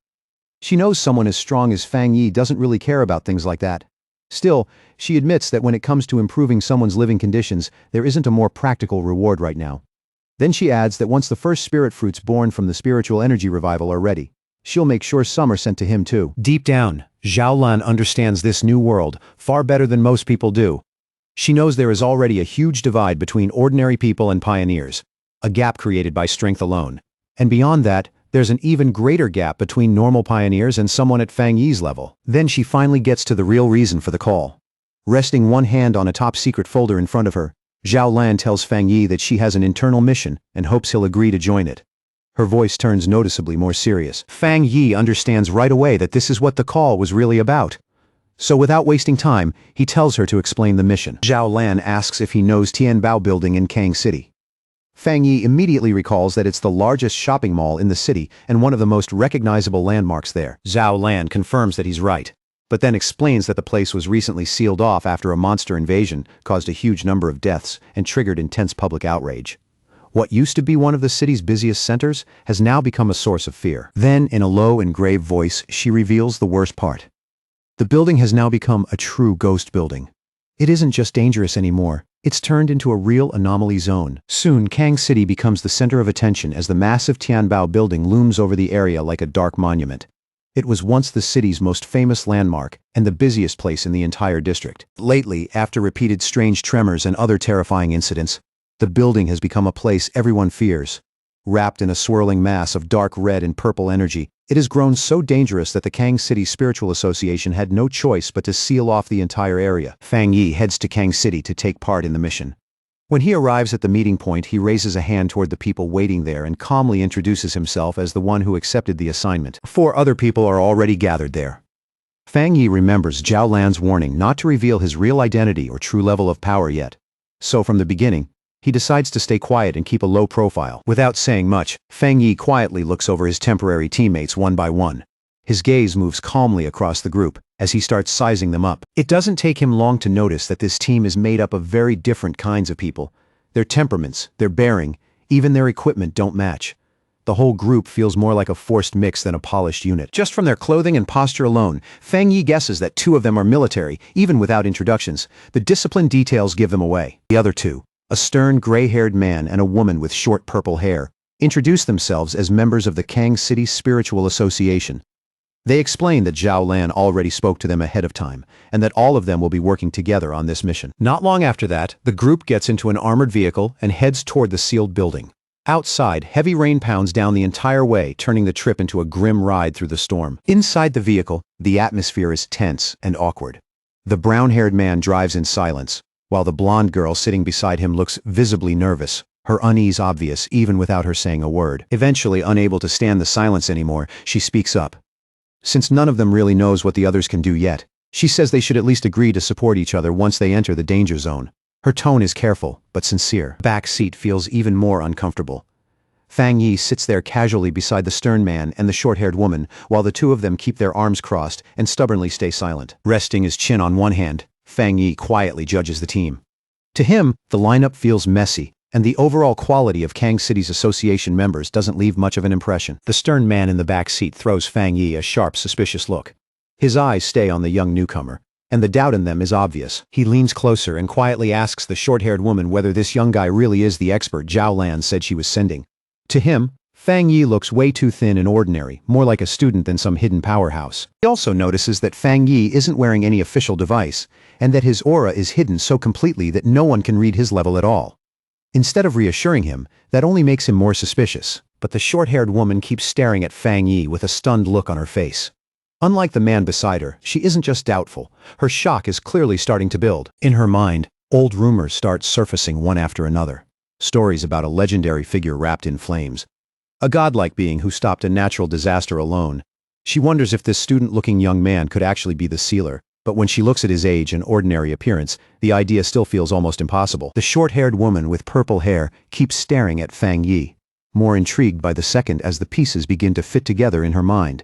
She knows someone as strong as Fang Yi doesn't really care about things like that. Still, she admits that when it comes to improving someone's living conditions, there isn't a more practical reward right now. Then she adds that once the first spirit fruits born from the spiritual energy revival are ready, she'll make sure some are sent to him too. Deep down, Zhao Lan understands this new world far better than most people do. She knows there is already a huge divide between ordinary people and pioneers, a gap created by strength alone. And beyond that, there's an even greater gap between normal pioneers and someone at Fang Yi's level. Then she finally gets to the real reason for the call. Resting one hand on a top-secret folder in front of her, Zhao Lan tells Fang Yi that she has an internal mission and hopes he'll agree to join it. Her voice turns noticeably more serious. Fang Yi understands right away that this is what the call was really about. So without wasting time, he tells her to explain the mission. Zhao Lan asks if he knows Tianbao Building in Kang City. Fang Yi immediately recalls that it's the largest shopping mall in the city and one of the most recognizable landmarks there. Zhao Lan confirms that he's right, but then explains that the place was recently sealed off after a monster invasion caused a huge number of deaths and triggered intense public outrage. What used to be one of the city's busiest centers has now become a source of fear. Then, in a low and grave voice, she reveals the worst part. The building has now become a true ghost building. It isn't just dangerous anymore. It's turned into a real anomaly zone. Soon, Kang City becomes the center of attention as the massive Tianbao building looms over the area like a dark monument. It was once the city's most famous landmark and the busiest place in the entire district. Lately, after repeated strange tremors and other terrifying incidents, the building has become a place everyone fears. Wrapped in a swirling mass of dark red and purple energy, it has grown so dangerous that the Kang City Spiritual Association had no choice but to seal off the entire area. Fang Yi heads to Kang City to take part in the mission. When he arrives at the meeting point, he raises a hand toward the people waiting there and calmly introduces himself as the one who accepted the assignment. 4 other people are already gathered there. Fang Yi remembers Zhao Lan's warning not to reveal his real identity or true level of power yet. So from the beginning, he decides to stay quiet and keep a low profile. Without saying much, Fang Yi quietly looks over his temporary teammates one by one. His gaze moves calmly across the group as he starts sizing them up. It doesn't take him long to notice that this team is made up of very different kinds of people. Their temperaments, their bearing, even their equipment don't match. The whole group feels more like a forced mix than a polished unit. Just from their clothing and posture alone, Fang Yi guesses that two of them are military, even without introductions. The disciplined details give them away. The other two, a stern gray-haired man and a woman with short purple hair, introduce themselves as members of the Kang City Spiritual Association. They explain that Zhao Lan already spoke to them ahead of time, and that all of them will be working together on this mission. Not long after that, the group gets into an armored vehicle and heads toward the sealed building. Outside, heavy rain pounds down the entire way, turning the trip into a grim ride through the storm. Inside the vehicle, the atmosphere is tense and awkward. The brown-haired man drives in silence, while the blonde girl sitting beside him looks visibly nervous, her unease obvious even without her saying a word. Eventually, unable to stand the silence anymore, she speaks up. Since none of them really knows what the others can do yet, she says they should at least agree to support each other once they enter the danger zone. Her tone is careful, but sincere. The back seat feels even more uncomfortable. Fang Yi sits there casually beside the stern man and the short-haired woman, while the two of them keep their arms crossed and stubbornly stay silent. Resting his chin on one hand, Fang Yi quietly judges the team. To him, the lineup feels messy, and the overall quality of Kang City's association members doesn't leave much of an impression. The stern man in the back seat throws Fang Yi a sharp, suspicious look. His eyes stay on the young newcomer, and the doubt in them is obvious. He leans closer and quietly asks the short-haired woman whether this young guy really is the expert Zhao Lan said she was sending. To him, Fang Yi looks way too thin and ordinary, more like a student than some hidden powerhouse. He also notices that Fang Yi isn't wearing any official device, and that his aura is hidden so completely that no one can read his level at all. Instead of reassuring him, that only makes him more suspicious, but the short-haired woman keeps staring at Fang Yi with a stunned look on her face. Unlike the man beside her, she isn't just doubtful. Her shock is clearly starting to build. In her mind, old rumors start surfacing one after another. Stories about a legendary figure wrapped in flames. A godlike being who stopped a natural disaster alone. She wonders if this student-looking young man could actually be the sealer, but when she looks at his age and ordinary appearance, the idea still feels almost impossible. The short-haired woman with purple hair keeps staring at Fang Yi, more intrigued by the second as the pieces begin to fit together in her mind.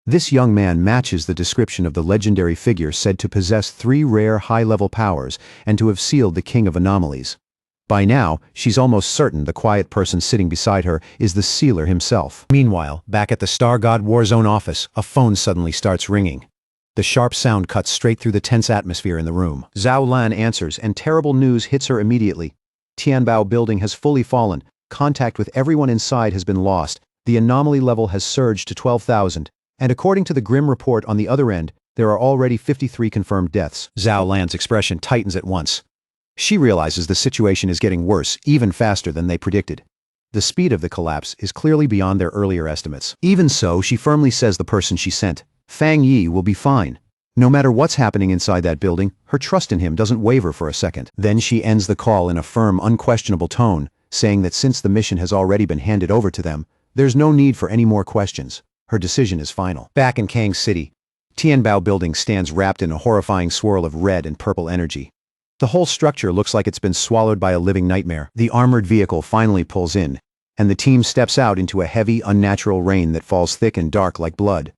This young man matches the description of the legendary figure said to possess 3 rare high-level powers and to have sealed the King of Anomalies. By now, she's almost certain the quiet person sitting beside her is the sealer himself. Meanwhile, back at the Star God Warzone office, a phone suddenly starts ringing. The sharp sound cuts straight through the tense atmosphere in the room. Zhao Lan answers, and terrible news hits her immediately. Tianbao building has fully fallen. Contact with everyone inside has been lost. The anomaly level has surged to 12,000. And according to the grim report on the other end, there are already 53 confirmed deaths. Zhao Lan's expression tightens at once. She realizes the situation is getting worse, even faster than they predicted. The speed of the collapse is clearly beyond their earlier estimates. Even so, she firmly says the person she sent, Fang Yi, will be fine. No matter what's happening inside that building, her trust in him doesn't waver for a second. Then she ends the call in a firm, unquestionable tone, saying that since the mission has already been handed over to them, there's no need for any more questions. Her decision is final. Back in Kang City, Tianbao building stands wrapped in a horrifying swirl of red and purple energy. The whole structure looks like it's been swallowed by a living nightmare. The armored vehicle finally pulls in, and the team steps out into a heavy, unnatural rain that falls thick and dark like blood.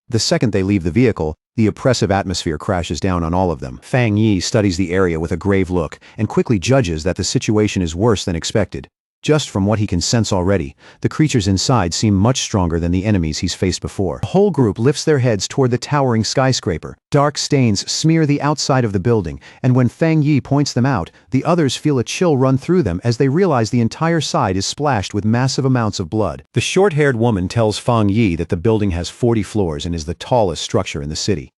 The second they leave the vehicle, the oppressive atmosphere crashes down on all of them. Fang Yi studies the area with a grave look and quickly judges that the situation is worse than expected. Just from what he can sense already, the creatures inside seem much stronger than the enemies he's faced before. The whole group lifts their heads toward the towering skyscraper. Dark stains smear the outside of the building, and when Fang Yi points them out, the others feel a chill run through them as they realize the entire side is splashed with massive amounts of blood. The short-haired woman tells Fang Yi that the building has 40 floors and is the tallest structure in the city.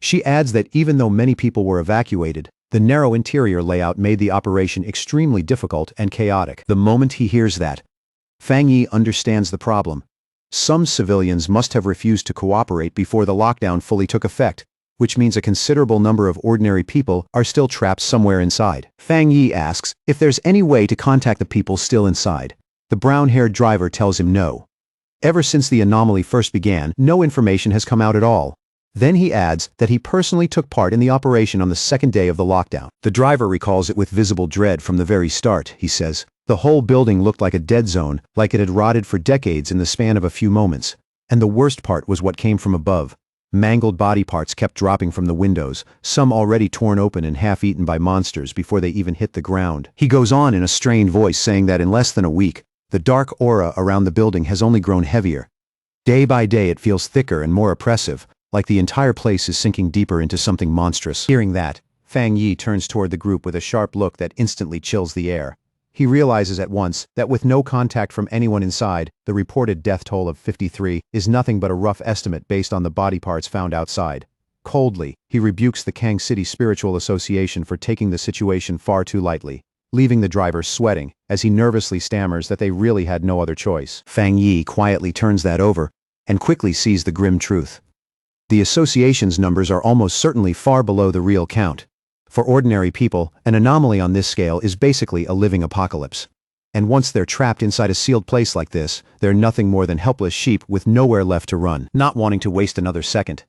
She adds that even though many people were evacuated, the narrow interior layout made the operation extremely difficult and chaotic. The moment he hears that, Fang Yi understands the problem. Some civilians must have refused to cooperate before the lockdown fully took effect, which means a considerable number of ordinary people are still trapped somewhere inside. Fang Yi asks if there's any way to contact the people still inside. The brown-haired driver tells him no. Ever since the anomaly first began, no information has come out at all. Then he adds that he personally took part in the operation on the second day of the lockdown. The driver recalls it with visible dread from the very start, he says. The whole building looked like a dead zone, like it had rotted for decades in the span of a few moments. And the worst part was what came from above. Mangled body parts kept dropping from the windows, some already torn open and half-eaten by monsters before they even hit the ground. He goes on in a strained voice saying that in less than a week, the dark aura around the building has only grown heavier. Day by day it feels thicker and more oppressive, like the entire place is sinking deeper into something monstrous. Hearing that, Fang Yi turns toward the group with a sharp look that instantly chills the air. He realizes at once that with no contact from anyone inside, the reported death toll of 53 is nothing but a rough estimate based on the body parts found outside. Coldly, he rebukes the Kang City Spiritual Association for taking the situation far too lightly, leaving the driver sweating as he nervously stammers that they really had no other choice. Fang Yi quietly turns that over and quickly sees the grim truth. The association's numbers are almost certainly far below the real count. For ordinary people, an anomaly on this scale is basically a living apocalypse. And once they're trapped inside a sealed place like this, they're nothing more than helpless sheep with nowhere left to run. Not wanting to waste another second,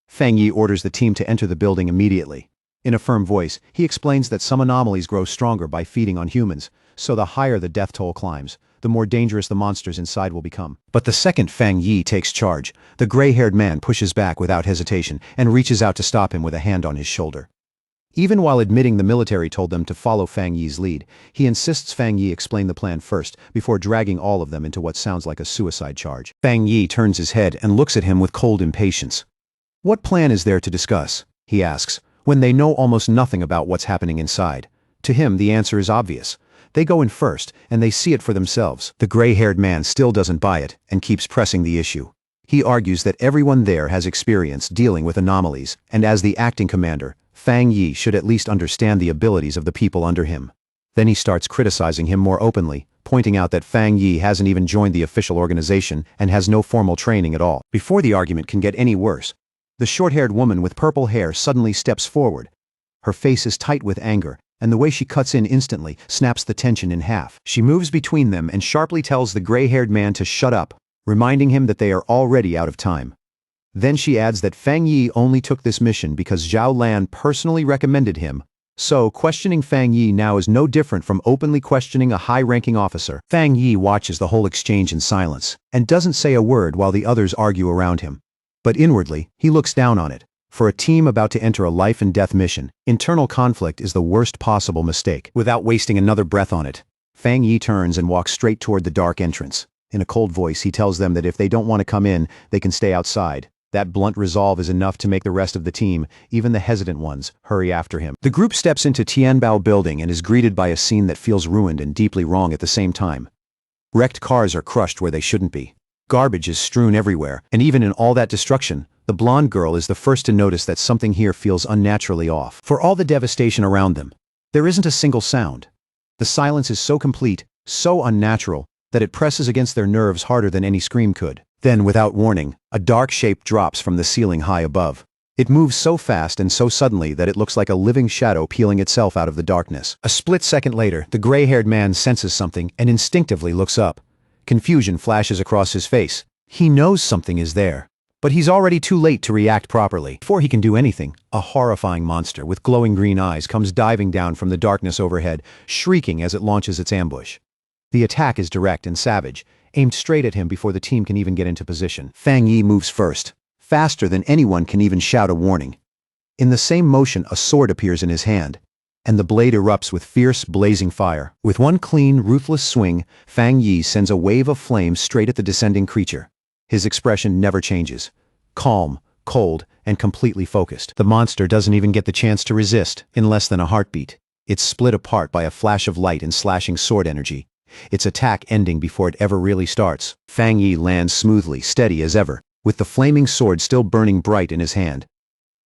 Fang Yi orders the team to enter the building immediately. In a firm voice, he explains that some anomalies grow stronger by feeding on humans, so the higher the death toll climbs, the more dangerous the monsters inside will become. But the second Fang Yi takes charge, the gray-haired man pushes back without hesitation and reaches out to stop him with a hand on his shoulder. Even while admitting the military told them to follow Fang Yi's lead, he insists Fang Yi explain the plan first before dragging all of them into what sounds like a suicide charge. Fang Yi turns his head and looks at him with cold impatience. "What plan is there to discuss?" he asks, when they know almost nothing about what's happening inside. To him, the answer is obvious. They go in first, and they see it for themselves. The gray-haired man still doesn't buy it and keeps pressing the issue. He argues that everyone there has experience dealing with anomalies, and as the acting commander, Fang Yi should at least understand the abilities of the people under him. Then he starts criticizing him more openly, pointing out that Fang Yi hasn't even joined the official organization and has no formal training at all. Before the argument can get any worse, the short-haired woman with purple hair suddenly steps forward. Her face is tight with anger, and the way she cuts in instantly snaps the tension in half. She moves between them and sharply tells the gray-haired man to shut up, reminding him that they are already out of time. Then she adds that Fang Yi only took this mission because Zhao Lan personally recommended him, so questioning Fang Yi now is no different from openly questioning a high-ranking officer. Fang Yi watches the whole exchange in silence, and doesn't say a word while the others argue around him. But inwardly, he looks down on it. For a team about to enter a life-and-death mission, internal conflict is the worst possible mistake. Without wasting another breath on it, Fang Yi turns and walks straight toward the dark entrance. In a cold voice, he tells them that if they don't want to come in, they can stay outside. That blunt resolve is enough to make the rest of the team, even the hesitant ones, hurry after him. The group steps into Tianbao Building and is greeted by a scene that feels ruined and deeply wrong at the same time. Wrecked cars are crushed where they shouldn't be. Garbage is strewn everywhere, and even in all that destruction, the blonde girl is the first to notice that something here feels unnaturally off. For all the devastation around them, there isn't a single sound. The silence is so complete, so unnatural, that it presses against their nerves harder than any scream could. Then, without warning, a dark shape drops from the ceiling high above. It moves so fast and so suddenly that it looks like a living shadow peeling itself out of the darkness. A split second later, the gray-haired man senses something and instinctively looks up. Confusion flashes across his face. He knows something is there, but he's already too late to react properly. Before he can do anything, a horrifying monster with glowing green eyes comes diving down from the darkness overhead, shrieking as it launches its ambush. The attack is direct and savage, aimed straight at him before the team can even get into position. Fang Yi moves first, faster than anyone can even shout a warning. In the same motion, a sword appears in his hand, and the blade erupts with fierce, blazing fire. With one clean, ruthless swing, Fang Yi sends a wave of flame straight at the descending creature. His expression never changes. Calm, cold, and completely focused. The monster doesn't even get the chance to resist. In less than a heartbeat, it's split apart by a flash of light and slashing sword energy, its attack ending before it ever really starts. Fang Yi lands smoothly, steady as ever, with the flaming sword still burning bright in his hand.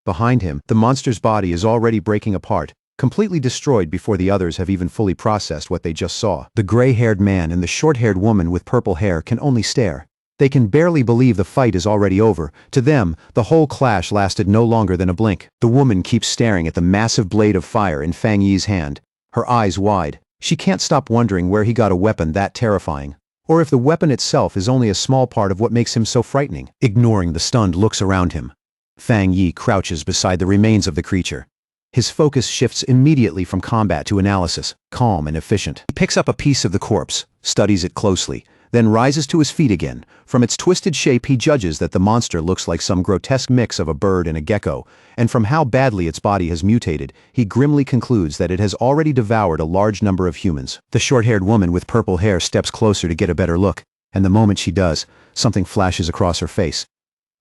Behind him, the monster's body is already breaking apart, completely destroyed before the others have even fully processed what they just saw. The gray-haired man and the short-haired woman with purple hair can only stare. They can barely believe the fight is already over. To them, the whole clash lasted no longer than a blink. The woman keeps staring at the massive blade of fire in Fang Yi's hand, her eyes wide. She can't stop wondering where he got a weapon that terrifying, or if the weapon itself is only a small part of what makes him so frightening. Ignoring the stunned looks around him, Fang Yi crouches beside the remains of the creature. His focus shifts immediately from combat to analysis, calm and efficient. He picks up a piece of the corpse, studies it closely, then rises to his feet again. From its twisted shape he judges that the monster looks like some grotesque mix of a bird and a gecko, and from how badly its body has mutated, he grimly concludes that it has already devoured a large number of humans. The short-haired woman with purple hair steps closer to get a better look, and the moment she does, something flashes across her face.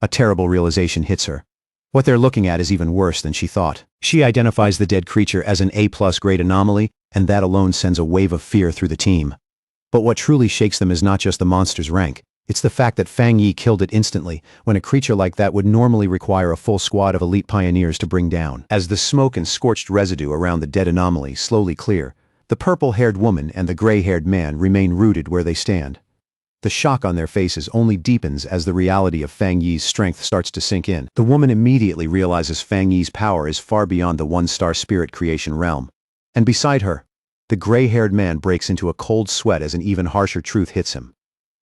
A terrible realization hits her. What they're looking at is even worse than she thought. She identifies the dead creature as an A+ grade anomaly, and that alone sends a wave of fear through the team. But what truly shakes them is not just the monster's rank. It's the fact that Fang Yi killed it instantly, when a creature like that would normally require a full squad of elite pioneers to bring down. As the smoke and scorched residue around the dead anomaly slowly clear, the purple-haired woman and the gray-haired man remain rooted where they stand. The shock on their faces only deepens as the reality of Fang Yi's strength starts to sink in. The woman immediately realizes Fang Yi's power is far beyond the one-star spirit creation realm. And beside her, the gray-haired man breaks into a cold sweat as an even harsher truth hits him.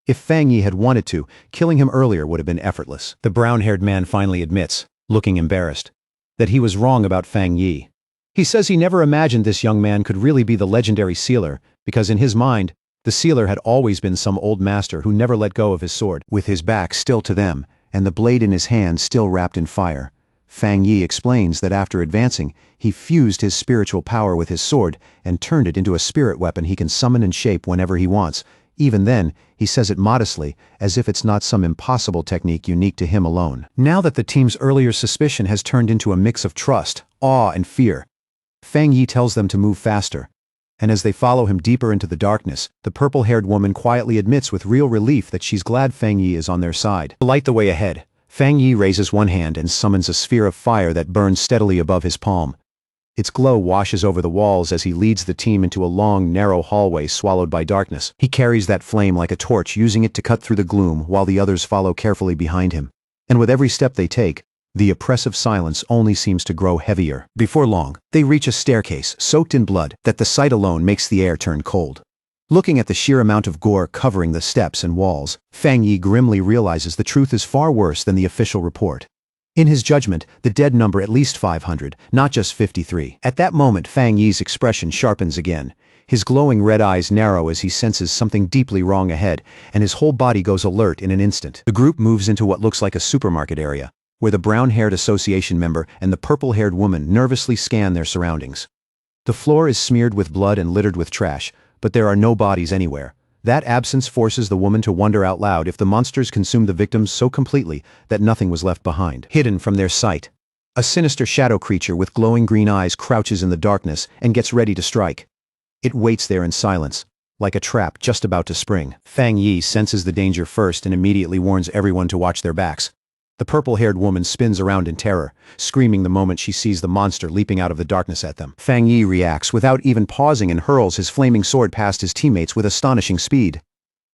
If Fang Yi had wanted to, killing him earlier would have been effortless. The brown-haired man finally admits, looking embarrassed, that he was wrong about Fang Yi. He says he never imagined this young man could really be the legendary sealer, because in his mind, the sealer had always been some old master who never let go of his sword. With his back still to them, and the blade in his hand still wrapped in fire, Fang Yi explains that after advancing, he fused his spiritual power with his sword and turned it into a spirit weapon he can summon and shape whenever he wants. Even then, he says it modestly, as if it's not some impossible technique unique to him alone. Now that the team's earlier suspicion has turned into a mix of trust, awe, and fear, Fang Yi tells them to move faster. And as they follow him deeper into the darkness, the purple-haired woman quietly admits with real relief that she's glad Fang Yi is on their side. To light the way ahead, Fang Yi raises one hand and summons a sphere of fire that burns steadily above his palm. Its glow washes over the walls as he leads the team into a long, narrow hallway swallowed by darkness. He carries that flame like a torch, using it to cut through the gloom while the others follow carefully behind him. And with every step they take, the oppressive silence only seems to grow heavier. Before long, they reach a staircase soaked in blood that the sight alone makes the air turn cold. Looking at the sheer amount of gore covering the steps and walls, Fang Yi grimly realizes the truth is far worse than the official report. In his judgment, the dead number at least 500, not just 53. At that moment, Fang Yi's expression sharpens again. His glowing red eyes narrow as he senses something deeply wrong ahead, and his whole body goes alert in an instant. The group moves into what looks like a supermarket area, where the brown-haired association member and the purple-haired woman nervously scan their surroundings. The floor is smeared with blood and littered with trash, but there are no bodies anywhere. That absence forces the woman to wonder out loud if the monsters consumed the victims so completely that nothing was left behind. Hidden from their sight, a sinister shadow creature with glowing green eyes crouches in the darkness and gets ready to strike. It waits there in silence, like a trap just about to spring. Fang Yi senses the danger first and immediately warns everyone to watch their backs. The purple-haired woman spins around in terror, screaming the moment she sees the monster leaping out of the darkness at them. Fang Yi reacts without even pausing and hurls his flaming sword past his teammates with astonishing speed.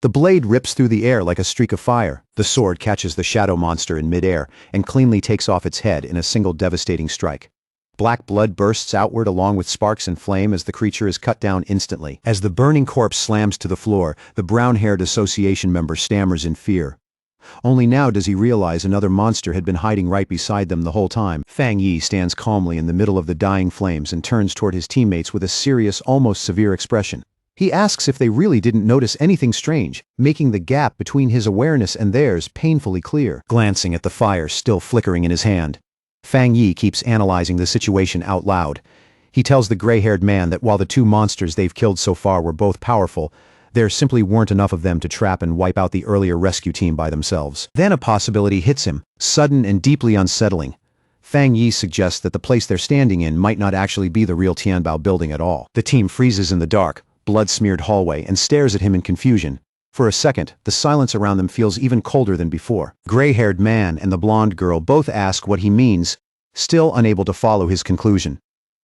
The blade rips through the air like a streak of fire. The sword catches the shadow monster in midair and cleanly takes off its head in a single devastating strike. Black blood bursts outward along with sparks and flame as the creature is cut down instantly. As the burning corpse slams to the floor, the brown-haired association member stammers in fear. Only now does he realize another monster had been hiding right beside them the whole time. Fang Yi stands calmly in the middle of the dying flames and turns toward his teammates with a serious, almost severe expression. He asks if they really didn't notice anything strange, making the gap between his awareness and theirs painfully clear. Glancing at the fire still flickering in his hand, Fang Yi keeps analyzing the situation out loud. He tells the gray-haired man that while the two monsters they've killed so far were both powerful, there simply weren't enough of them to trap and wipe out the earlier rescue team by themselves. Then a possibility hits him, sudden and deeply unsettling. Fang Yi suggests that the place they're standing in might not actually be the real Tianbao building at all. The team freezes in the dark, blood-smeared hallway and stares at him in confusion. For a second, the silence around them feels even colder than before. Gray-haired man and the blonde girl both ask what he means, still unable to follow his conclusion.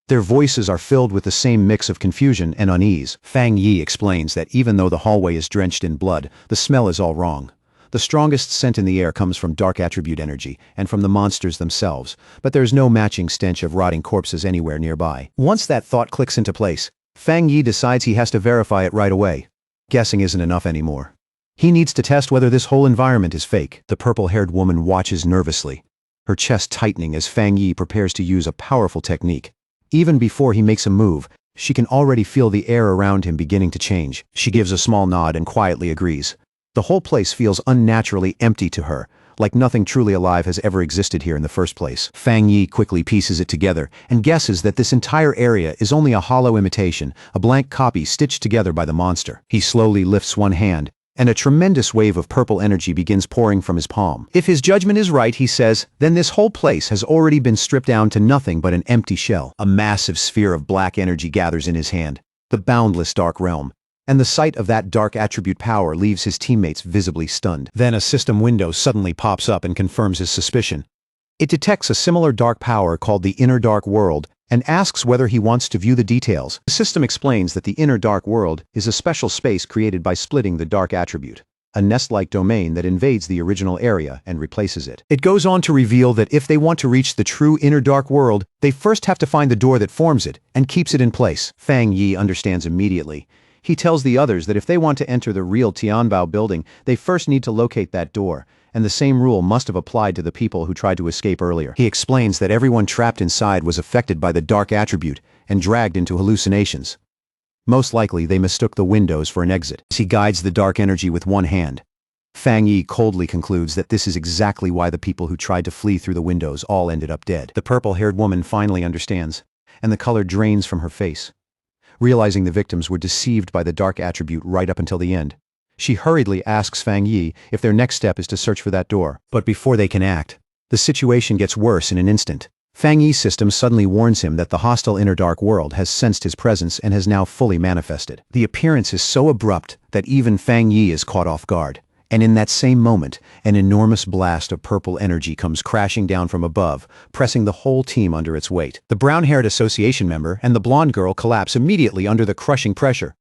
Their voices are filled with the same mix of confusion and unease. Fang Yi explains that even though the hallway is drenched in blood, the smell is all wrong. The strongest scent in the air comes from dark attribute energy and from the monsters themselves, but there's no matching stench of rotting corpses anywhere nearby. Once that thought clicks into place, Fang Yi decides he has to verify it right away. Guessing isn't enough anymore. He needs to test whether this whole environment is fake. The purple-haired woman watches nervously, her chest tightening as Fang Yi prepares to use a powerful technique. Even before he makes a move, she can already feel the air around him beginning to change. She gives a small nod and quietly agrees. The whole place feels unnaturally empty to her, like nothing truly alive has ever existed here in the first place. Fang Yi quickly pieces it together and guesses that this entire area is only a hollow imitation, a blank copy stitched together by the monster. He slowly lifts one hand, and a tremendous wave of purple energy begins pouring from his palm. If his judgment is right, he says, then this whole place has already been stripped down to nothing but an empty shell. A massive sphere of black energy gathers in his hand, the boundless dark realm, and the sight of that dark attribute power leaves his teammates visibly stunned. Then a system window suddenly pops up and confirms his suspicion. It detects a similar dark power called the Inner Dark World and asks whether he wants to view the details. The system explains that the Inner Dark World is a special space created by splitting the dark attribute, a nest-like domain that invades the original area and replaces it. It goes on to reveal that if they want to reach the true Inner Dark World, they first have to find the door that forms it and keeps it in place. Fang Yi understands immediately. He tells the others that if they want to enter the real Tianbao building, they first need to locate that door, and the same rule must have applied to the people who tried to escape earlier. He explains that everyone trapped inside was affected by the dark attribute and dragged into hallucinations. Most likely, they mistook the windows for an exit. He guides the dark energy with one hand. Fang Yi coldly concludes that this is exactly why the people who tried to flee through the windows all ended up dead. The purple-haired woman finally understands, and the color drains from her face. Realizing the victims were deceived by the dark attribute right up until the end, she hurriedly asks Fang Yi if their next step is to search for that door. But before they can act, the situation gets worse in an instant. Fang Yi's system suddenly warns him that the hostile Inner Dark World has sensed his presence and has now fully manifested. The appearance is so abrupt that even Fang Yi is caught off guard. And in that same moment, an enormous blast of purple energy comes crashing down from above, pressing the whole team under its weight. The brown-haired association member and the blonde girl collapse immediately under the crushing pressure.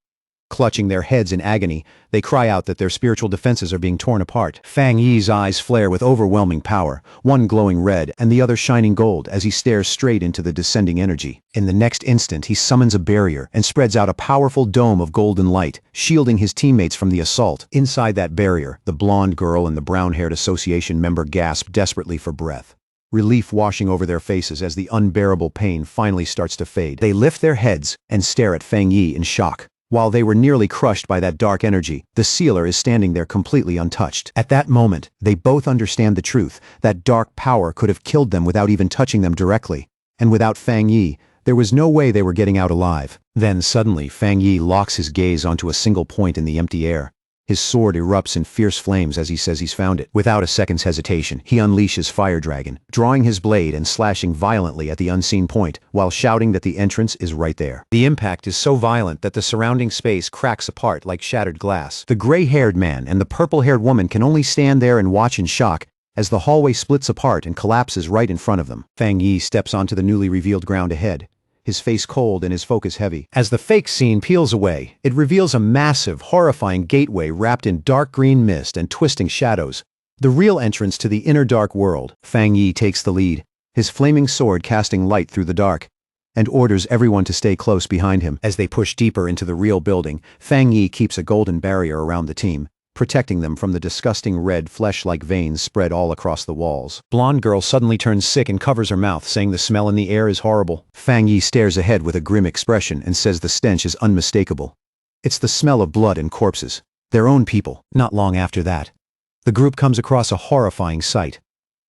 Clutching their heads in agony, they cry out that their spiritual defenses are being torn apart. Fang Yi's eyes flare with overwhelming power, one glowing red and the other shining gold as he stares straight into the descending energy. In the next instant, he summons a barrier and spreads out a powerful dome of golden light, shielding his teammates from the assault. Inside that barrier, the blonde girl and the brown-haired association member gasp desperately for breath, relief washing over their faces as the unbearable pain finally starts to fade. They lift their heads and stare at Fang Yi in shock. While they were nearly crushed by that dark energy, the sealer is standing there completely untouched. At that moment, they both understand the truth. That dark power could have killed them without even touching them directly. And without Fang Yi, there was no way they were getting out alive. Then suddenly, Fang Yi locks his gaze onto a single point in the empty air. His sword erupts in fierce flames as he says he's found it. Without a second's hesitation, he unleashes Fire Dragon, drawing his blade and slashing violently at the unseen point, while shouting that the entrance is right there. The impact is so violent that the surrounding space cracks apart like shattered glass. The gray-haired man and the purple-haired woman can only stand there and watch in shock as the hallway splits apart and collapses right in front of them. Fang Yi steps onto the newly revealed ground ahead, his face cold and his focus heavy. As the fake scene peels away, it reveals a massive, horrifying gateway wrapped in dark green mist and twisting shadows, the real entrance to the Inner Dark World. Fang Yi takes the lead, his flaming sword casting light through the dark, and orders everyone to stay close behind him. As they push deeper into the real building, Fang Yi keeps a golden barrier around the team, protecting them from the disgusting red flesh-like veins spread all across the walls. Blonde girl suddenly turns sick and covers her mouth, saying the smell in the air is horrible. Fang Yi stares ahead with a grim expression and says the stench is unmistakable. It's the smell of blood and corpses, their own people. Not long after that, the group comes across a horrifying sight.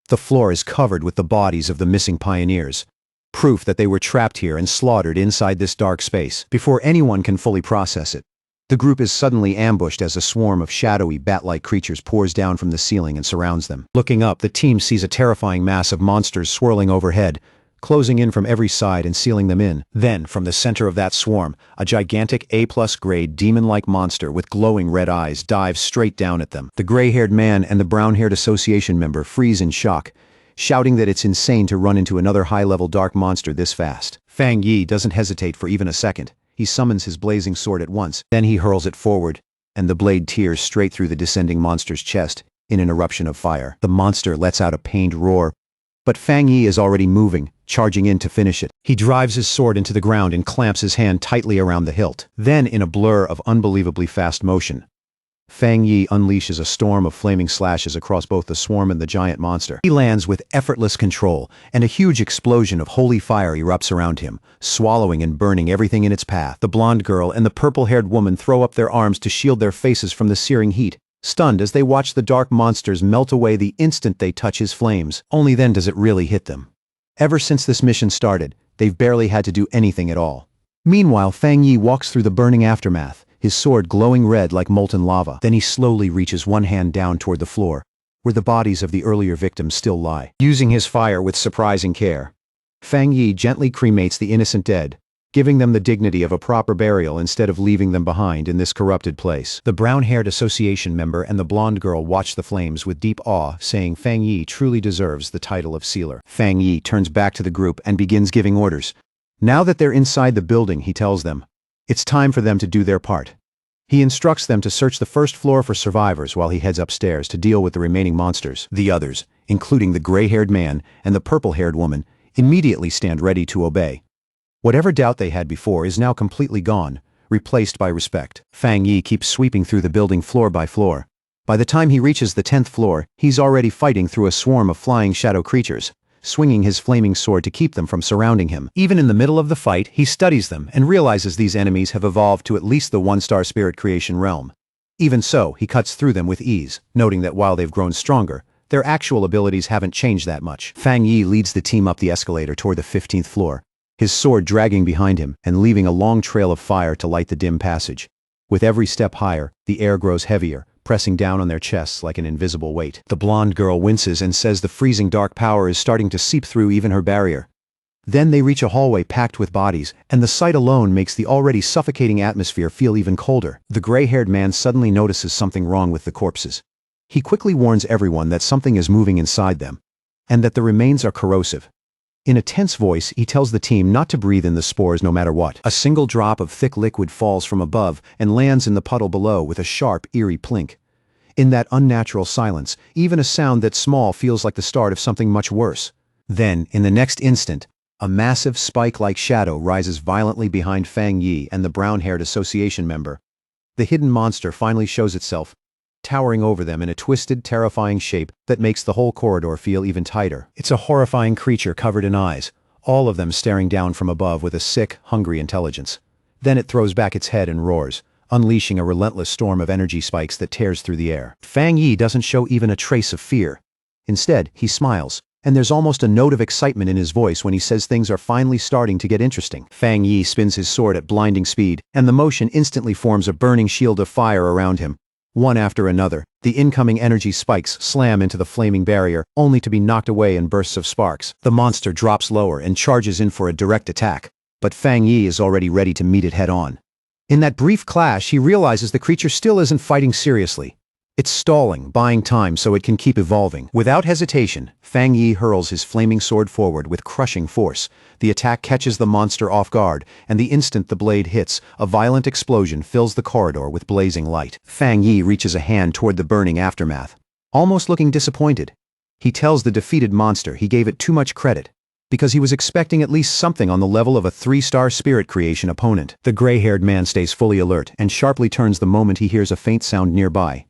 The floor is covered with the bodies of the missing pioneers, proof that they were trapped here and slaughtered inside this dark space. Before anyone can fully process it, the group is suddenly ambushed as a swarm of shadowy, bat-like creatures pours down from the ceiling and surrounds them. Looking up, the team sees a terrifying mass of monsters swirling overhead, closing in from every side and sealing them in. Then, from the center of that swarm, a gigantic A+ grade demon-like monster with glowing red eyes dives straight down at them. The gray-haired man and the brown-haired association member freeze in shock, shouting that it's insane to run into another high-level dark monster this fast. Fang Yi doesn't hesitate for even a second. He summons his blazing sword at once, then he hurls it forward, and the blade tears straight through the descending monster's chest in an eruption of fire. The monster lets out a pained roar, but Fang Yi is already moving, charging in to finish it. He drives his sword into the ground and clamps his hand tightly around the hilt. Then, in a blur of unbelievably fast motion, Fang Yi unleashes a storm of flaming slashes across both the swarm and the giant monster. He lands with effortless control, and a huge explosion of holy fire erupts around him, swallowing and burning everything in its path. The blonde girl and the purple-haired woman throw up their arms to shield their faces from the searing heat, stunned as they watch the dark monsters melt away the instant they touch his flames. Only then does it really hit them. Ever since this mission started, they've barely had to do anything at all. Meanwhile, Fang Yi walks through the burning aftermath, his sword glowing red like molten lava. Then he slowly reaches one hand down toward the floor, where the bodies of the earlier victims still lie. Using his fire with surprising care, Fang Yi gently cremates the innocent dead, giving them the dignity of a proper burial instead of leaving them behind in this corrupted place. The brown-haired association member and the blonde girl watch the flames with deep awe, saying Fang Yi truly deserves the title of sealer. Fang Yi turns back to the group and begins giving orders. Now that they're inside the building, he tells them, it's time for them to do their part. He instructs them to search the first floor for survivors while he heads upstairs to deal with the remaining monsters. The others, including the gray-haired man and the purple-haired woman, immediately stand ready to obey. Whatever doubt they had before is now completely gone, replaced by respect. Fang Yi keeps sweeping through the building floor by floor. By the time he reaches the 10th floor, he's already fighting through a swarm of flying shadow creatures, swinging his flaming sword to keep them from surrounding him. Even in the middle of the fight, he studies them and realizes these enemies have evolved to at least the one-star spirit creation realm. Even so, he cuts through them with ease, noting that while they've grown stronger, their actual abilities haven't changed that much. Fang Yi leads the team up the escalator toward the 15th floor, his sword dragging behind him and leaving a long trail of fire to light the dim passage. With every step higher, the air grows heavier, pressing down on their chests like an invisible weight. The blonde girl winces and says the freezing dark power is starting to seep through even her barrier. Then they reach a hallway packed with bodies, and the sight alone makes the already suffocating atmosphere feel even colder. The gray-haired man suddenly notices something wrong with the corpses. He quickly warns everyone that something is moving inside them, and that the remains are corrosive. In a tense voice, he tells the team not to breathe in the spores no matter what. A single drop of thick liquid falls from above and lands in the puddle below with a sharp, eerie plink. In that unnatural silence, even a sound that small feels like the start of something much worse. Then, in the next instant, a massive spike-like shadow rises violently behind Fang Yi and the brown-haired association member. The hidden monster finally shows itself, towering over them in a twisted, terrifying shape that makes the whole corridor feel even tighter. It's a horrifying creature covered in eyes, all of them staring down from above with a sick, hungry intelligence. Then it throws back its head and roars, unleashing a relentless storm of energy spikes that tears through the air. Fang Yi doesn't show even a trace of fear. Instead, he smiles, and there's almost a note of excitement in his voice when he says things are finally starting to get interesting. Fang Yi spins his sword at blinding speed, and the motion instantly forms a burning shield of fire around him. One after another, the incoming energy spikes slam into the flaming barrier, only to be knocked away in bursts of sparks. The monster drops lower and charges in for a direct attack, but Fang Yi is already ready to meet it head-on. In that brief clash, he realizes the creature still isn't fighting seriously. It's stalling, buying time so it can keep evolving. Without hesitation, Fang Yi hurls his flaming sword forward with crushing force. The attack catches the monster off guard, and the instant the blade hits, a violent explosion fills the corridor with blazing light. Fang Yi reaches a hand toward the burning aftermath, almost looking disappointed. He tells the defeated monster he gave it too much credit, because he was expecting at least something on the level of a 3-star spirit creation opponent. The gray-haired man stays fully alert and sharply turns the moment he hears a faint sound nearby.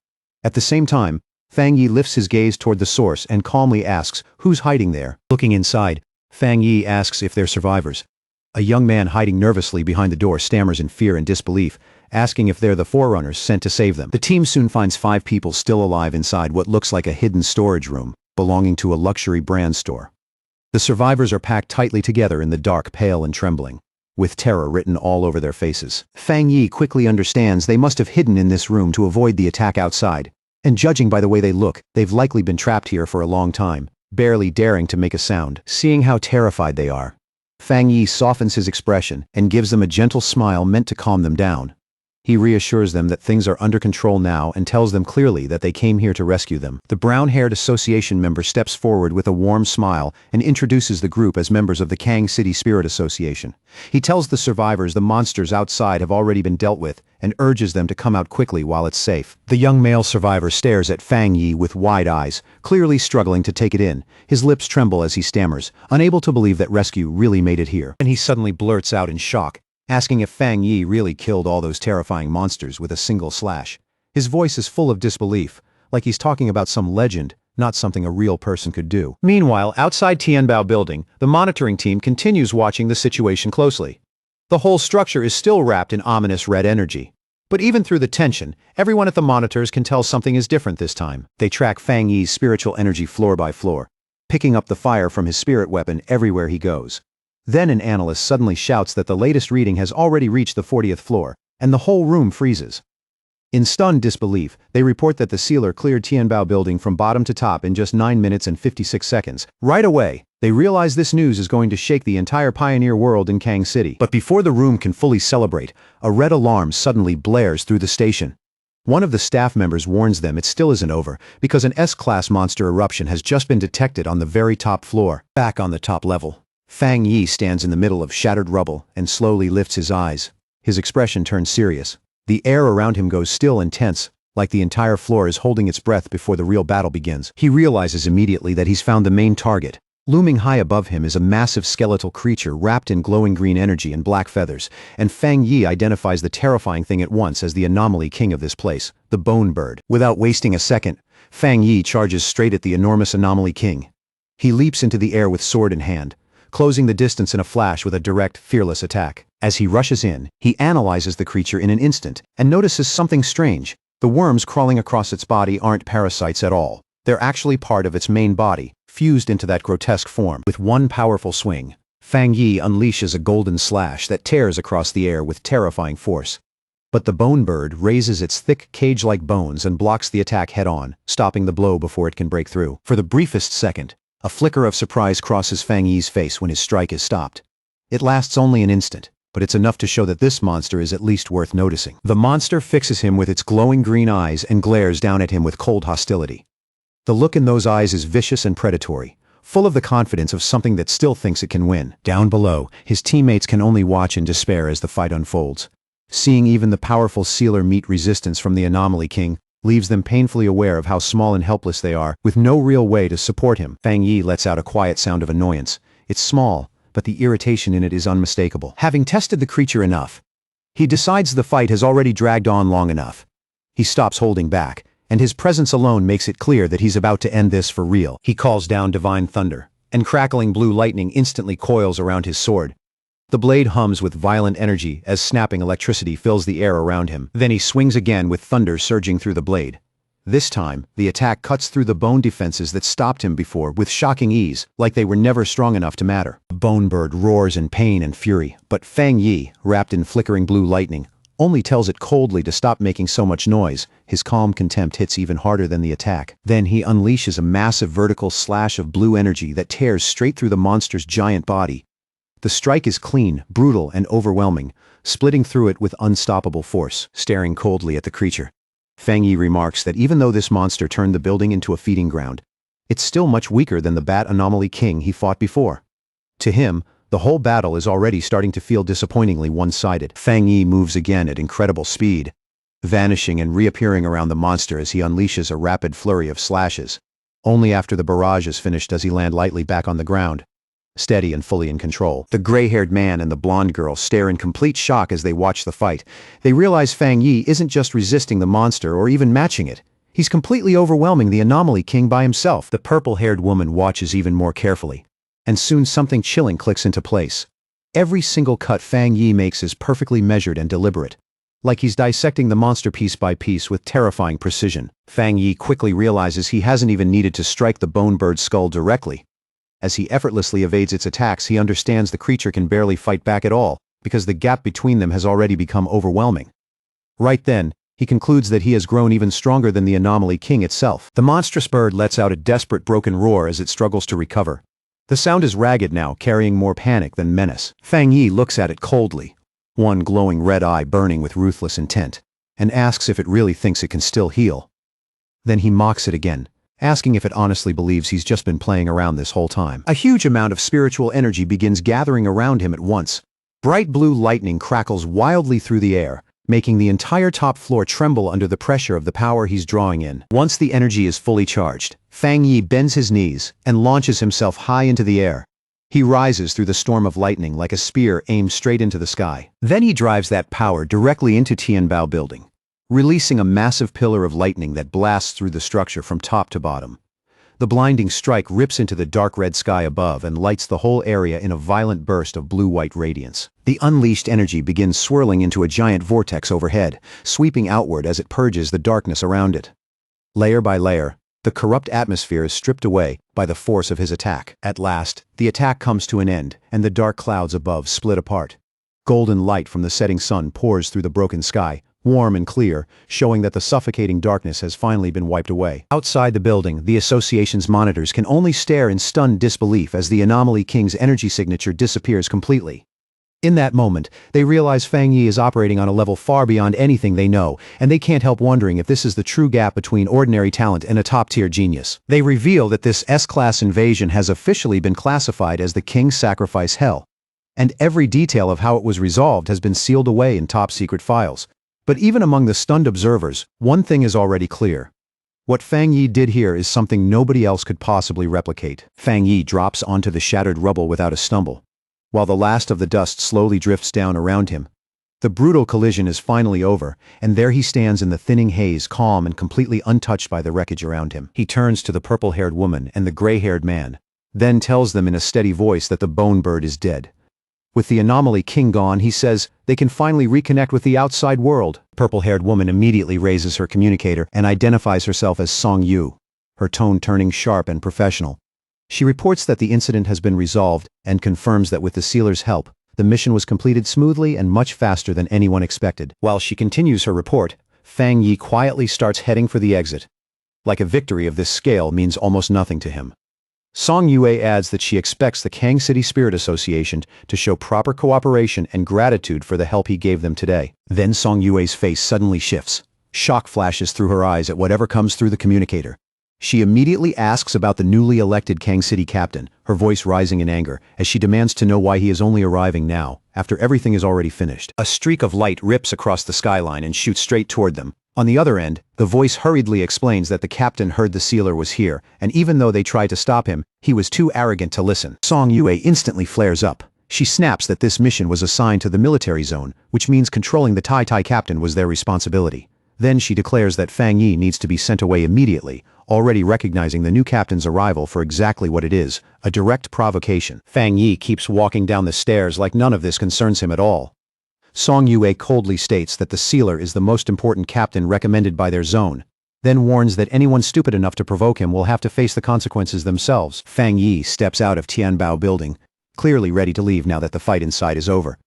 At the same time, Fang Yi lifts his gaze toward the source and calmly asks, who's hiding there? Looking inside, Fang Yi asks if they're survivors. A young man hiding nervously behind the door stammers in fear and disbelief, asking if they're the forerunners sent to save them. The team soon finds 5 people still alive inside what looks like a hidden storage room, belonging to a luxury brand store. The survivors are packed tightly together in the dark, pale and trembling, with terror written all over their faces. Fang Yi quickly understands they must have hidden in this room to avoid the attack outside, and judging by the way they look, they've likely been trapped here for a long time, barely daring to make a sound. Seeing how terrified they are, Fang Yi softens his expression and gives them a gentle smile meant to calm them down. He reassures them that things are under control now and tells them clearly that they came here to rescue them. The brown-haired association member steps forward with a warm smile and introduces the group as members of the Kang City Spirit Association. He tells the survivors the monsters outside have already been dealt with and urges them to come out quickly while it's safe. The young male survivor stares at Fang Yi with wide eyes, clearly struggling to take it in. His lips tremble as he stammers, unable to believe that rescue really made it here. And he suddenly blurts out in shock, asking if Fang Yi really killed all those terrifying monsters with a single slash. His voice is full of disbelief, like he's talking about some legend, not something a real person could do. Meanwhile, outside Tianbao Building, the monitoring team continues watching the situation closely. The whole structure is still wrapped in ominous red energy, But even through the tension, everyone at the monitors can tell something is different this time. They track Fang Yi's spiritual energy floor by floor, picking up the fire from his spirit weapon everywhere he goes. Then an analyst suddenly shouts that the latest reading has already reached the 40th floor, and the whole room freezes. In stunned disbelief, they report that the sealer cleared Tianbao building from bottom to top in just 9 minutes and 56 seconds. Right away, they realize this news is going to shake the entire pioneer world in Kang City. But before the room can fully celebrate, a red alarm suddenly blares through the station. One of the staff members warns them it still isn't over, because an S-class monster eruption has just been detected on the very top floor. Back on the top level, Fang Yi stands in the middle of shattered rubble and slowly lifts his eyes. His expression turns serious. The air around him goes still and tense, like the entire floor is holding its breath before the real battle begins. He realizes immediately that he's found the main target. Looming high above him is a massive skeletal creature wrapped in glowing green energy and black feathers, and Fang Yi identifies the terrifying thing at once as the anomaly king of this place, the Bone Bird. Without wasting a second, Fang Yi charges straight at the enormous anomaly king. He leaps into the air with sword in hand, closing the distance in a flash with a direct, fearless attack. As he rushes in, he analyzes the creature in an instant and notices something strange. The worms crawling across its body aren't parasites at all. They're actually part of its main body, fused into that grotesque form. With one powerful swing, Fang Yi unleashes a golden slash that tears across the air with terrifying force. But the Bone Bird raises its thick cage-like bones and blocks the attack head-on, stopping the blow before it can break through. For the briefest second, a flicker of surprise crosses Fang Yi's face when his strike is stopped. It lasts only an instant, but it's enough to show that this monster is at least worth noticing. The monster fixes him with its glowing green eyes and glares down at him with cold hostility. The look in those eyes is vicious and predatory, full of the confidence of something that still thinks it can win. Down below, his teammates can only watch in despair as the fight unfolds. Seeing even the powerful sealer meet resistance from the Anomaly King leaves them painfully aware of how small and helpless they are, with no real way to support him. Fang Yi lets out a quiet sound of annoyance. It's small, but the irritation in it is unmistakable. Having tested the creature enough, he decides the fight has already dragged on long enough. He stops holding back, and his presence alone makes it clear that he's about to end this for real. He calls down divine thunder, and crackling blue lightning instantly coils around his sword. The blade hums with violent energy as snapping electricity fills the air around him. Then he swings again with thunder surging through the blade. This time, the attack cuts through the bone defenses that stopped him before with shocking ease, like they were never strong enough to matter. The Bone Bird roars in pain and fury, but Fang Yi, wrapped in flickering blue lightning, only tells it coldly to stop making so much noise. His calm contempt hits even harder than the attack. Then he unleashes a massive vertical slash of blue energy that tears straight through the monster's giant body. The strike is clean, brutal, and overwhelming, splitting through it with unstoppable force. Staring coldly at the creature, Fang Yi remarks that even though this monster turned the building into a feeding ground, it's still much weaker than the Bat Anomaly King he fought before. To him, the whole battle is already starting to feel disappointingly one-sided. Fang Yi moves again at incredible speed, vanishing and reappearing around the monster as he unleashes a rapid flurry of slashes. Only after the barrage is finished does he land lightly back on the ground, steady and fully in control. The gray-haired man and the blonde girl stare in complete shock as they watch the fight. They realize Fang Yi isn't just resisting the monster or even matching it. He's completely overwhelming the Anomaly King by himself. The purple-haired woman watches even more carefully, and soon something chilling clicks into place. Every single cut Fang Yi makes is perfectly measured and deliberate, like he's dissecting the monster piece by piece with terrifying precision. Fang Yi quickly realizes he hasn't even needed to strike the Bone Bird's skull directly. As he effortlessly evades its attacks, he understands the creature can barely fight back at all, because the gap between them has already become overwhelming. Right then, he concludes that he has grown even stronger than the Anomaly King itself. The monstrous bird lets out a desperate broken roar as it struggles to recover. The sound is ragged now, carrying more panic than menace. Fang Yi looks at it coldly, one glowing red eye burning with ruthless intent, and asks if it really thinks it can still heal. Then he mocks it again, asking if it honestly believes he's just been playing around this whole time. A huge amount of spiritual energy begins gathering around him at once. Bright blue lightning crackles wildly through the air, making the entire top floor tremble under the pressure of the power he's drawing in. Once the energy is fully charged, Fang Yi bends his knees and launches himself high into the air. He rises through the storm of lightning like a spear aimed straight into the sky. Then he drives that power directly into Tianbao building, releasing a massive pillar of lightning that blasts through the structure from top to bottom. The blinding strike rips into the dark red sky above and lights the whole area in a violent burst of blue-white radiance. The unleashed energy begins swirling into a giant vortex overhead, sweeping outward as it purges the darkness around it. Layer by layer, the corrupt atmosphere is stripped away by the force of his attack. At last, the attack comes to an end, and the dark clouds above split apart. Golden light from the setting sun pours through the broken sky, warm and clear, showing that the suffocating darkness has finally been wiped away. Outside the building, the association's monitors can only stare in stunned disbelief as the Anomaly King's energy signature disappears completely. In that moment, they realize Fang Yi is operating on a level far beyond anything they know, and they can't help wondering if this is the true gap between ordinary talent and a top-tier genius. They reveal that this S-class invasion has officially been classified as the King's Sacrifice Hell, and every detail of how it was resolved has been sealed away in top-secret files. But even among the stunned observers, one thing is already clear. What Fang Yi did here is something nobody else could possibly replicate. Fang Yi drops onto the shattered rubble without a stumble, while the last of the dust slowly drifts down around him. The brutal collision is finally over, and there he stands in the thinning haze, calm and completely untouched by the wreckage around him. He turns to the purple-haired woman and the gray-haired man, then tells them in a steady voice that the bone bird is dead. With the Anomaly King gone, he says, they can finally reconnect with the outside world. Purple-haired woman immediately raises her communicator and identifies herself as Song Yu, her tone turning sharp and professional. She reports that the incident has been resolved and confirms that with the sealer's help, the mission was completed smoothly and much faster than anyone expected. While she continues her report, Fang Yi quietly starts heading for the exit. Like a victory of this scale means almost nothing to him. Song Yue adds that she expects the Kang City Spirit Association to show proper cooperation and gratitude for the help he gave them today. Then Song Yue's face suddenly shifts. Shock flashes through her eyes at whatever comes through the communicator. She immediately asks about the newly elected Kang City captain, her voice rising in anger, as she demands to know why he is only arriving now, after everything is already finished. A streak of light rips across the skyline and shoots straight toward them. On the other end, the voice hurriedly explains that the captain heard the sealer was here, and even though they tried to stop him, he was too arrogant to listen. Song Yue instantly flares up. She snaps that this mission was assigned to the military zone, which means controlling the Tai captain was their responsibility. Then she declares that Fang Yi needs to be sent away immediately, already recognizing the new captain's arrival for exactly what it is, a direct provocation. Fang Yi keeps walking down the stairs like none of this concerns him at all. Song Yue coldly states that the sealer is the most important captain recommended by their zone, then warns that anyone stupid enough to provoke him will have to face the consequences themselves. Fang Yi steps out of Tianbao building, clearly ready to leave now that the fight inside is over.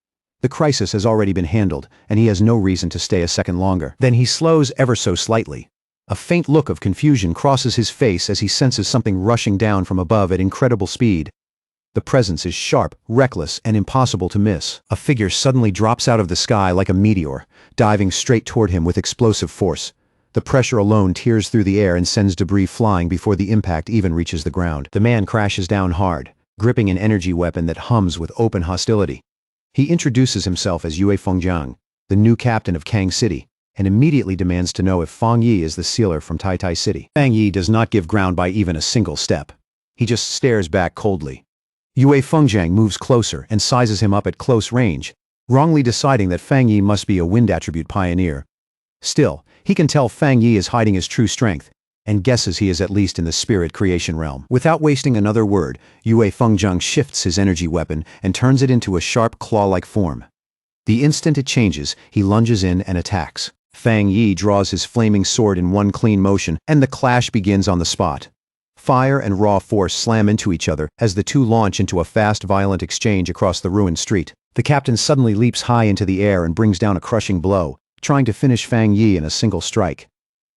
The crisis has already been handled, and he has no reason to stay a second longer. Then he slows ever so slightly. A faint look of confusion crosses his face as he senses something rushing down from above at incredible speed. The presence is sharp, reckless, and impossible to miss. A figure suddenly drops out of the sky like a meteor, diving straight toward him with explosive force. The pressure alone tears through the air and sends debris flying before the impact even reaches the ground. The man crashes down hard, gripping an energy weapon that hums with open hostility. He introduces himself as Yue Fengjiang, the new captain of Kang City, and immediately demands to know if Fang Yi is the sealer from Tai City. Fang Yi does not give ground by even a single step. He just stares back coldly. Yue Fengjiang moves closer and sizes him up at close range, wrongly deciding that Fang Yi must be a wind attribute pioneer. Still, he can tell Fang Yi is hiding his true strength, and guesses he is at least in the spirit creation realm. Without wasting another word, Yue Fengjiang shifts his energy weapon and turns it into a sharp claw-like form. The instant it changes, he lunges in and attacks. Fang Yi draws his flaming sword in one clean motion, and the clash begins on the spot. Fire and raw force slam into each other as the two launch into a fast, violent exchange across the ruined street. The captain suddenly leaps high into the air and brings down a crushing blow, trying to finish Fang Yi in a single strike.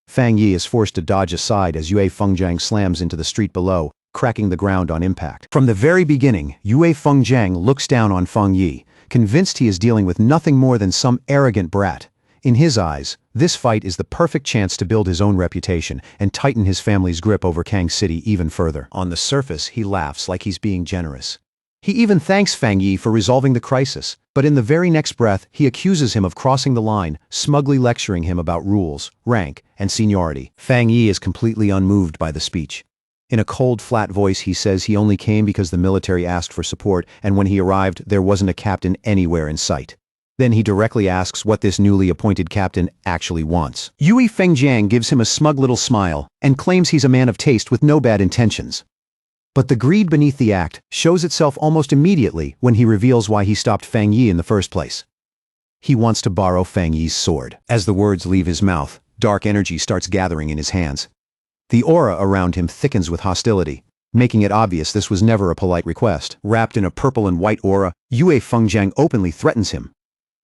Fang Yi is forced to dodge aside as Yue Fengjiang slams into the street below, cracking the ground on impact. From the very beginning, Yue Fengjiang looks down on Fang Yi, convinced he is dealing with nothing more than some arrogant brat. In his eyes, this fight is the perfect chance to build his own reputation and tighten his family's grip over Kang City even further. On the surface, he laughs like he's being generous. He even thanks Fang Yi for resolving the crisis, but in the very next breath, he accuses him of crossing the line, smugly lecturing him about rules, rank, and seniority. Fang Yi is completely unmoved by the speech. In a cold, flat voice, he says he only came because the military asked for support, and when he arrived, there wasn't a captain anywhere in sight. Then he directly asks what this newly appointed captain actually wants. Yue Fengjiang gives him a smug little smile and claims he's a man of taste with no bad intentions. But the greed beneath the act shows itself almost immediately when he reveals why he stopped Fang Yi in the first place. He wants to borrow Fang Yi's sword. As the words leave his mouth, dark energy starts gathering in his hands. The aura around him thickens with hostility, making it obvious this was never a polite request. Wrapped in a purple and white aura, Yue Fengjiang openly threatens him.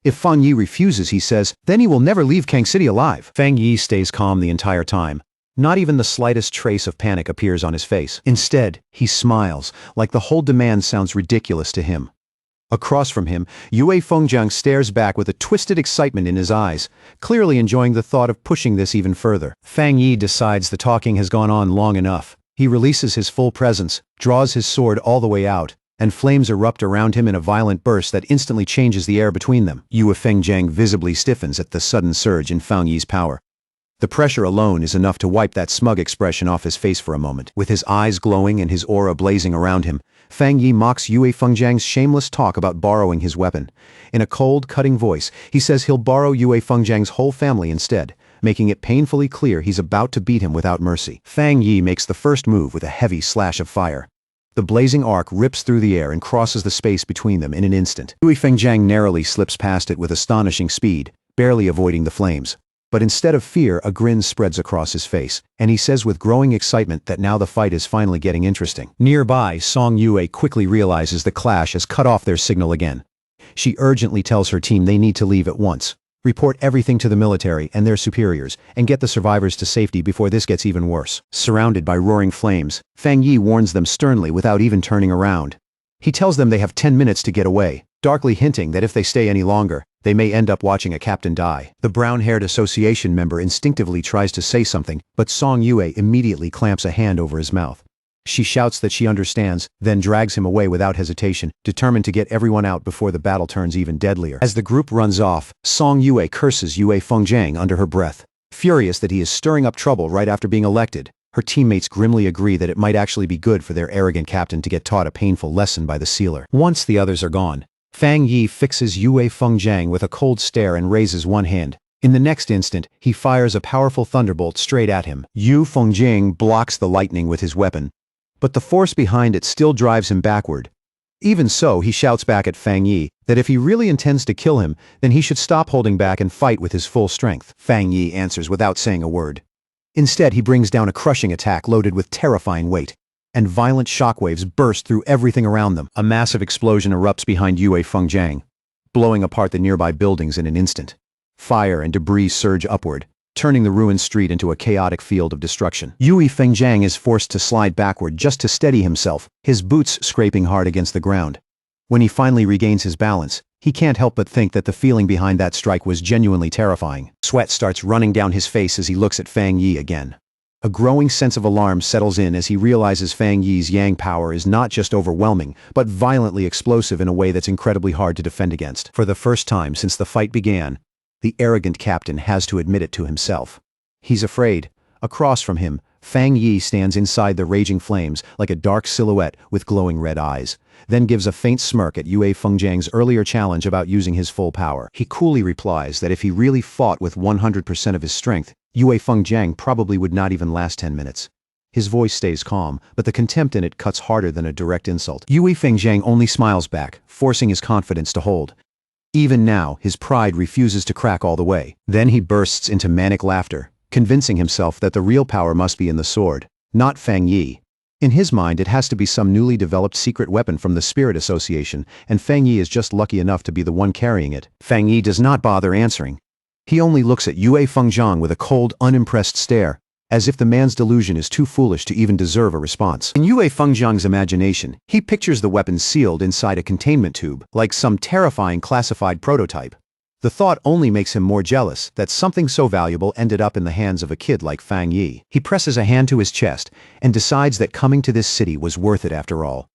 If Fang Yi refuses, he says, then he will never leave Kang City alive. Fang Yi stays calm the entire time. Not even the slightest trace of panic appears on his face. Instead, he smiles, like the whole demand sounds ridiculous to him. Across from him, Yue Fengjiang stares back with a twisted excitement in his eyes, clearly enjoying the thought of pushing this even further. Fang Yi decides the talking has gone on long enough. He releases his full presence, draws his sword all the way out, and flames erupt around him in a violent burst that instantly changes the air between them. Yue Fengjiang visibly stiffens at the sudden surge in Fang Yi's power. The pressure alone is enough to wipe that smug expression off his face for a moment. With his eyes glowing and his aura blazing around him, Fang Yi mocks Yue Fengjiang's shameless talk about borrowing his weapon. In a cold, cutting voice, he says he'll borrow Yue Fengjiang's whole family instead, making it painfully clear he's about to beat him without mercy. Fang Yi makes the first move with a heavy slash of fire. The blazing arc rips through the air and crosses the space between them in an instant. Yue Fengjiang narrowly slips past it with astonishing speed, barely avoiding the flames. But instead of fear, a grin spreads across his face, and he says with growing excitement that now the fight is finally getting interesting. Nearby, Song Yue quickly realizes the clash has cut off their signal again. She urgently tells her team they need to leave at once, report everything to the military and their superiors, and get the survivors to safety before this gets even worse. Surrounded by roaring flames, Fang Yi warns them sternly without even turning around. He tells them they have 10 minutes to get away, darkly hinting that if they stay any longer, they may end up watching a captain die. The brown-haired association member instinctively tries to say something, but Song Yue immediately clamps a hand over his mouth. She shouts that she understands, then drags him away without hesitation, determined to get everyone out before the battle turns even deadlier. As the group runs off, Song Yue curses Yue Fengjiang under her breath. Furious that he is stirring up trouble right after being elected, her teammates grimly agree that it might actually be good for their arrogant captain to get taught a painful lesson by the sealer. Once the others are gone, Fang Yi fixes Yue Fengjiang with a cold stare and raises one hand. In the next instant, he fires a powerful thunderbolt straight at him. Yue Fengjiang blocks the lightning with his weapon, but the force behind it still drives him backward. Even so, he shouts back at Fang Yi that if he really intends to kill him, then he should stop holding back and fight with his full strength. Fang Yi answers without saying a word. Instead, he brings down a crushing attack loaded with terrifying weight, and violent shockwaves burst through everything around them. A massive explosion erupts behind Yue Fengjiang, blowing apart the nearby buildings in an instant. Fire and debris surge upward, turning the ruined street into a chaotic field of destruction. Yue Fengjiang is forced to slide backward just to steady himself, his boots scraping hard against the ground. When he finally regains his balance, he can't help but think that the feeling behind that strike was genuinely terrifying. Sweat starts running down his face as he looks at Fang Yi again. A growing sense of alarm settles in as he realizes Fang Yi's yang power is not just overwhelming, but violently explosive in a way that's incredibly hard to defend against. For the first time since the fight began, the arrogant captain has to admit it to himself. He's afraid. Across from him, Fang Yi stands inside the raging flames like a dark silhouette with glowing red eyes, then gives a faint smirk at Yue Fengjiang's earlier challenge about using his full power. He coolly replies that if he really fought with 100% of his strength, Yue Fengjiang probably would not even last 10 minutes. His voice stays calm, but the contempt in it cuts harder than a direct insult. Yue Fengjiang only smiles back, forcing his confidence to hold. Even now, his pride refuses to crack all the way. Then he bursts into manic laughter, convincing himself that the real power must be in the sword, not Fang Yi. In his mind, it has to be some newly developed secret weapon from the Spirit Association, and Fang Yi is just lucky enough to be the one carrying it. Fang Yi does not bother answering. He only looks at Yue Fengjiang with a cold, unimpressed stare, as if the man's delusion is too foolish to even deserve a response. In Yue Fengjiang's imagination, he pictures the weapon sealed inside a containment tube, like some terrifying classified prototype. The thought only makes him more jealous that something so valuable ended up in the hands of a kid like Fang Yi. He presses a hand to his chest and decides that coming to this city was worth it after all.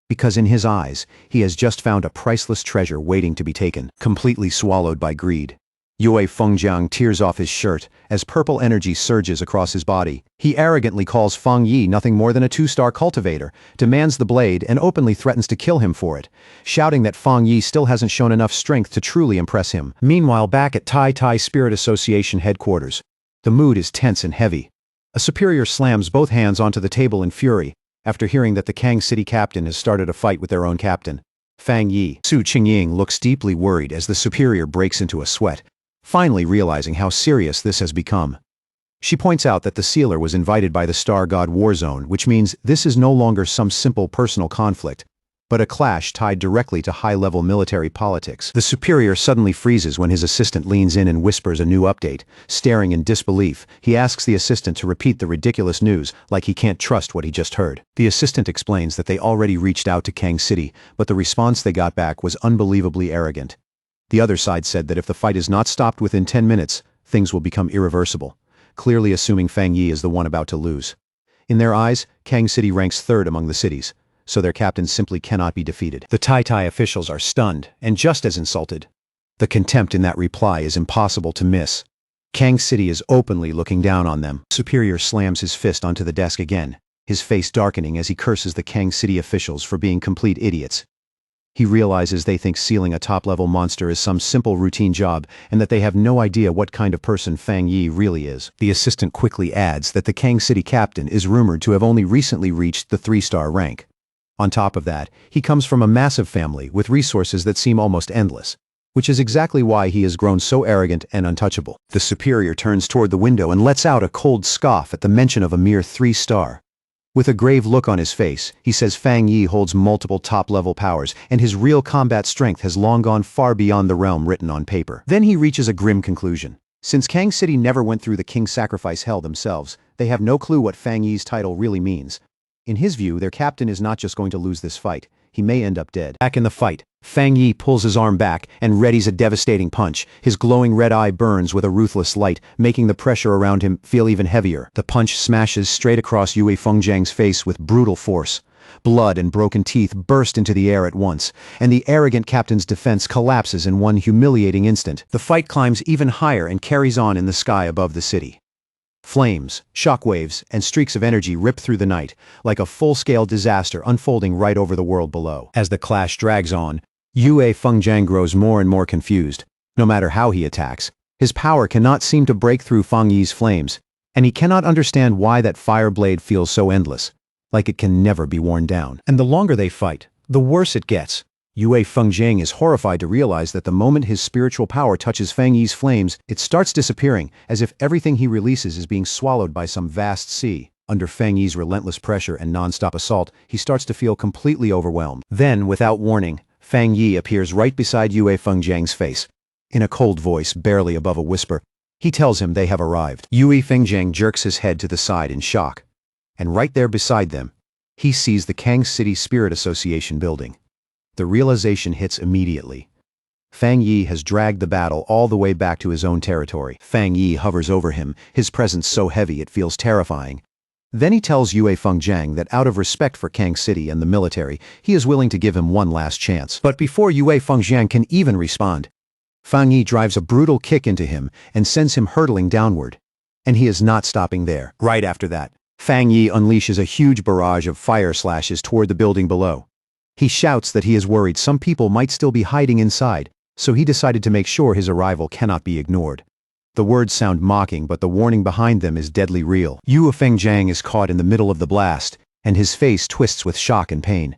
Because in his eyes, he has just found a priceless treasure waiting to be taken, completely swallowed by greed. Yue Fengjiang tears off his shirt as purple energy surges across his body. He arrogantly calls Feng Yi nothing more than a two-star cultivator, demands the blade, and openly threatens to kill him for it, shouting that Feng Yi still hasn't shown enough strength to truly impress him. Meanwhile, back at Tai Spirit Association headquarters, the mood is tense and heavy. A superior slams both hands onto the table in fury after hearing that the Kang City captain has started a fight with their own captain, Fang Yi. Su Qingying looks deeply worried as the superior breaks into a sweat, finally realizing how serious this has become. She points out that the sealer was invited by the Star God Warzone, which means this is no longer some simple personal conflict, but a clash tied directly to high-level military politics. The superior suddenly freezes when his assistant leans in and whispers a new update. Staring in disbelief, he asks the assistant to repeat the ridiculous news, like he can't trust what he just heard. The assistant explains that they already reached out to Kang City, but the response they got back was unbelievably arrogant. The other side said that if the fight is not stopped within 10 minutes, things will become irreversible, clearly assuming Fang Yi is the one about to lose. In their eyes, Kang City ranks third among the cities, so their captain simply cannot be defeated. The Tai officials are stunned, and just as insulted. The contempt in that reply is impossible to miss. Kang City is openly looking down on them. Superior slams his fist onto the desk again, his face darkening as he curses the Kang City officials for being complete idiots. He realizes they think sealing a top-level monster is some simple routine job and that they have no idea what kind of person Fang Yi really is. The assistant quickly adds that the Kang City captain is rumored to have only recently reached the 3-star rank. On top of that, he comes from a massive family with resources that seem almost endless, which is exactly why he has grown so arrogant and untouchable. The superior turns toward the window and lets out a cold scoff at the mention of a mere 3-star. With a grave look on his face, he says Fang Yi holds multiple top-level powers, and his real combat strength has long gone far beyond the realm written on paper. Then he reaches a grim conclusion. Since Kang City never went through the King's Sacrifice hell themselves, they have no clue what Fang Yi's title really means. In his view, their captain is not just going to lose this fight, he may end up dead. Back in the fight, Fang Yi pulls his arm back and readies a devastating punch. His glowing red eye burns with a ruthless light, making the pressure around him feel even heavier. The punch smashes straight across Yue Fengjiang's face with brutal force. Blood and broken teeth burst into the air at once, and the arrogant captain's defense collapses in one humiliating instant. The fight climbs even higher and carries on in the sky above the city. Flames, shockwaves, and streaks of energy rip through the night, like a full-scale disaster unfolding right over the world below. As the clash drags on, Yue Fengjiang grows more and more confused. No matter how he attacks, his power cannot seem to break through Feng Yi's flames, and he cannot understand why that fire blade feels so endless, like it can never be worn down. And the longer they fight, the worse it gets. Yue Fengjiang is horrified to realize that the moment his spiritual power touches Fang Yi's flames, it starts disappearing, as if everything he releases is being swallowed by some vast sea. Under Fang Yi's relentless pressure and non-stop assault, he starts to feel completely overwhelmed. Then, without warning, Fang Yi appears right beside Yue Fengjiang's face. In a cold voice, barely above a whisper, he tells him they have arrived. Yue Fengjiang jerks his head to the side in shock. And right there beside them, he sees the Kang City Spirit Association building. The realization hits immediately. Fang Yi has dragged the battle all the way back to his own territory. Fang Yi hovers over him, his presence so heavy it feels terrifying. Then he tells Yue Fengjiang that out of respect for Kang City and the military, he is willing to give him one last chance. But before Yue Fengjiang can even respond, Fang Yi drives a brutal kick into him and sends him hurtling downward. And he is not stopping there. Right after that, Fang Yi unleashes a huge barrage of fire slashes toward the building below. He shouts that he is worried some people might still be hiding inside, so he decided to make sure his arrival cannot be ignored. The words sound mocking, but the warning behind them is deadly real. Yue Fengjiang is caught in the middle of the blast, and his face twists with shock and pain.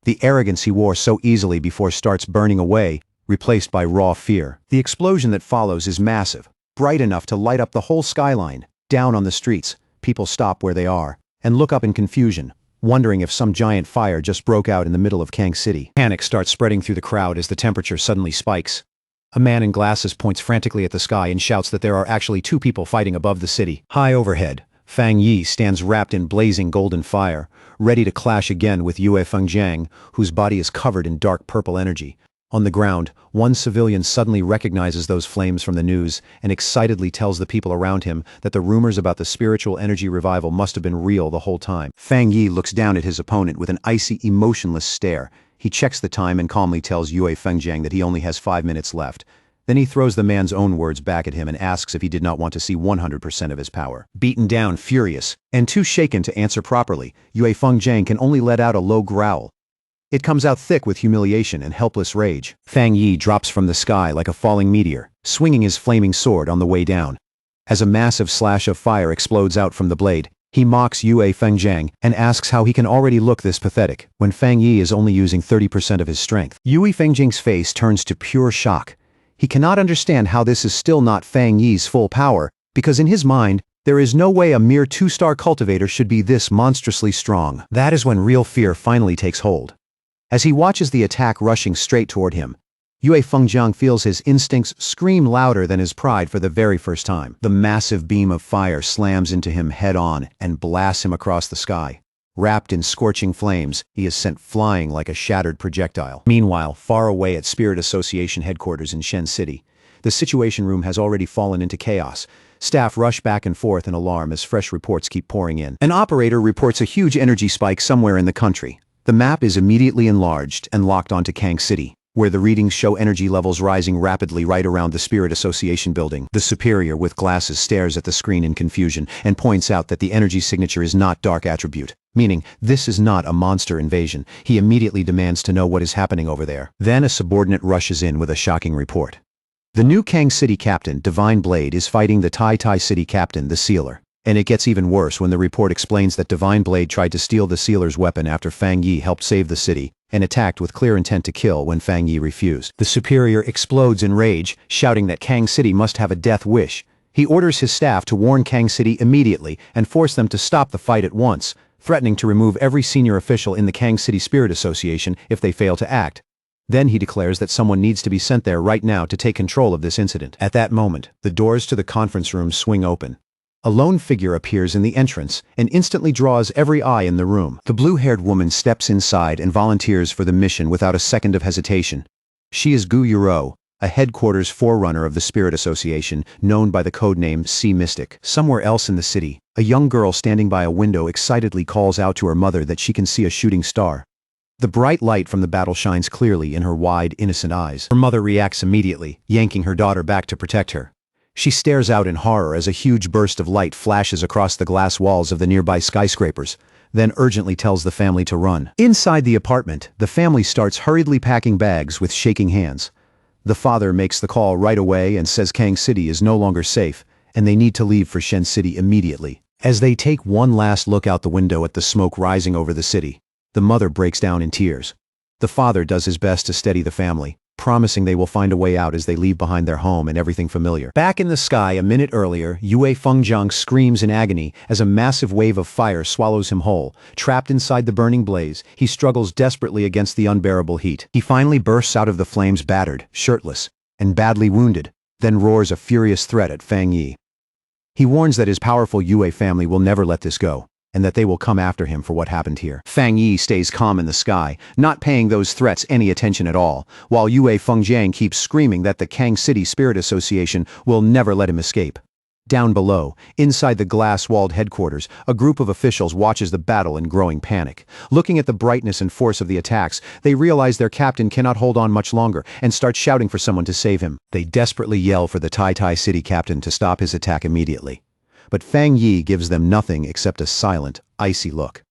The arrogance he wore so easily before starts burning away, replaced by raw fear. The explosion that follows is massive, bright enough to light up the whole skyline. Down on the streets, people stop where they are and look up in confusion, wondering if some giant fire just broke out in the middle of Kang City. Panic starts spreading through the crowd as the temperature suddenly spikes. A man in glasses points frantically at the sky and shouts that there are actually 2 people fighting above the city. High overhead, Fang Yi stands wrapped in blazing golden fire, ready to clash again with Yue Fengjiang, whose body is covered in dark purple energy. On the ground, one civilian suddenly recognizes those flames from the news and excitedly tells the people around him that the rumors about the spiritual energy revival must have been real the whole time. Fang Yi looks down at his opponent with an icy, emotionless stare. He checks the time and calmly tells Yue Fengjiang that he only has 5 minutes left. Then he throws the man's own words back at him and asks if he did not want to see 100% of his power. Beaten down, furious, and too shaken to answer properly, Yue Fengjiang can only let out a low growl. It comes out thick with humiliation and helpless rage. Fang Yi drops from the sky like a falling meteor, swinging his flaming sword on the way down. As a massive slash of fire explodes out from the blade, he mocks Yue Fengjiang and asks how he can already look this pathetic when Fang Yi is only using 30% of his strength. Yue Fengjiang's face turns to pure shock. He cannot understand how this is still not Fang Yi's full power, because in his mind, there is no way a mere 2-star cultivator should be this monstrously strong. That is when real fear finally takes hold. As he watches the attack rushing straight toward him, Yue Fengjiang feels his instincts scream louder than his pride for the very first time. The massive beam of fire slams into him head-on and blasts him across the sky. Wrapped in scorching flames, he is sent flying like a shattered projectile. Meanwhile, far away at Spirit Association headquarters in Shen City, the Situation Room has already fallen into chaos. Staff rush back and forth in alarm as fresh reports keep pouring in. An operator reports a huge energy spike somewhere in the country. The map is immediately enlarged and locked onto Kang City, where the readings show energy levels rising rapidly right around the Spirit Association building. The superior with glasses stares at the screen in confusion and points out that the energy signature is not dark attribute, meaning this is not a monster invasion. He immediately demands to know what is happening over there. Then a subordinate rushes in with a shocking report. The new Kang City captain, Divine Blade, is fighting the Tai City captain, the Sealer. And it gets even worse when the report explains that Divine Blade tried to steal the Sealer's weapon after Fang Yi helped save the city, and attacked with clear intent to kill when Fang Yi refused. The superior explodes in rage, shouting that Kang City must have a death wish. He orders his staff to warn Kang City immediately and force them to stop the fight at once, threatening to remove every senior official in the Kang City Spirit Association if they fail to act. Then he declares that someone needs to be sent there right now to take control of this incident. At that moment, the doors to the conference room swing open. A lone figure appears in the entrance and instantly draws every eye in the room. The blue-haired woman steps inside and volunteers for the mission without a second of hesitation. She is Gu Yuro, a headquarters forerunner of the Spirit Association, known by the codename Sea Mystic. Somewhere else in the city, a young girl standing by a window excitedly calls out to her mother that she can see a shooting star. The bright light from the battle shines clearly in her wide, innocent eyes. Her mother reacts immediately, yanking her daughter back to protect her. She stares out in horror as a huge burst of light flashes across the glass walls of the nearby skyscrapers, then urgently tells the family to run. Inside the apartment, the family starts hurriedly packing bags with shaking hands. The father makes the call right away and says Kang City is no longer safe, and they need to leave for Shen City immediately. As they take one last look out the window at the smoke rising over the city, the mother breaks down in tears. The father does his best to steady the family, promising they will find a way out as they leave behind their home and everything familiar. Back in the sky a minute earlier, Yue Fengjiang screams in agony as a massive wave of fire swallows him whole. Trapped inside the burning blaze, he struggles desperately against the unbearable heat. He finally bursts out of the flames battered, shirtless, and badly wounded, then roars a furious threat at Fang Yi. He warns that his powerful Yue family will never let this go, and that they will come after him for what happened here. Fang Yi stays calm in the sky, not paying those threats any attention at all, while Yue Fengjiang keeps screaming that the Kang City Spirit Association will never let him escape. Down below, inside the glass-walled headquarters, a group of officials watches the battle in growing panic. Looking at the brightness and force of the attacks, they realize their captain cannot hold on much longer and start shouting for someone to save him. They desperately yell for the Tai City captain to stop his attack immediately. But Fang Yi gives them nothing except a silent, icy look.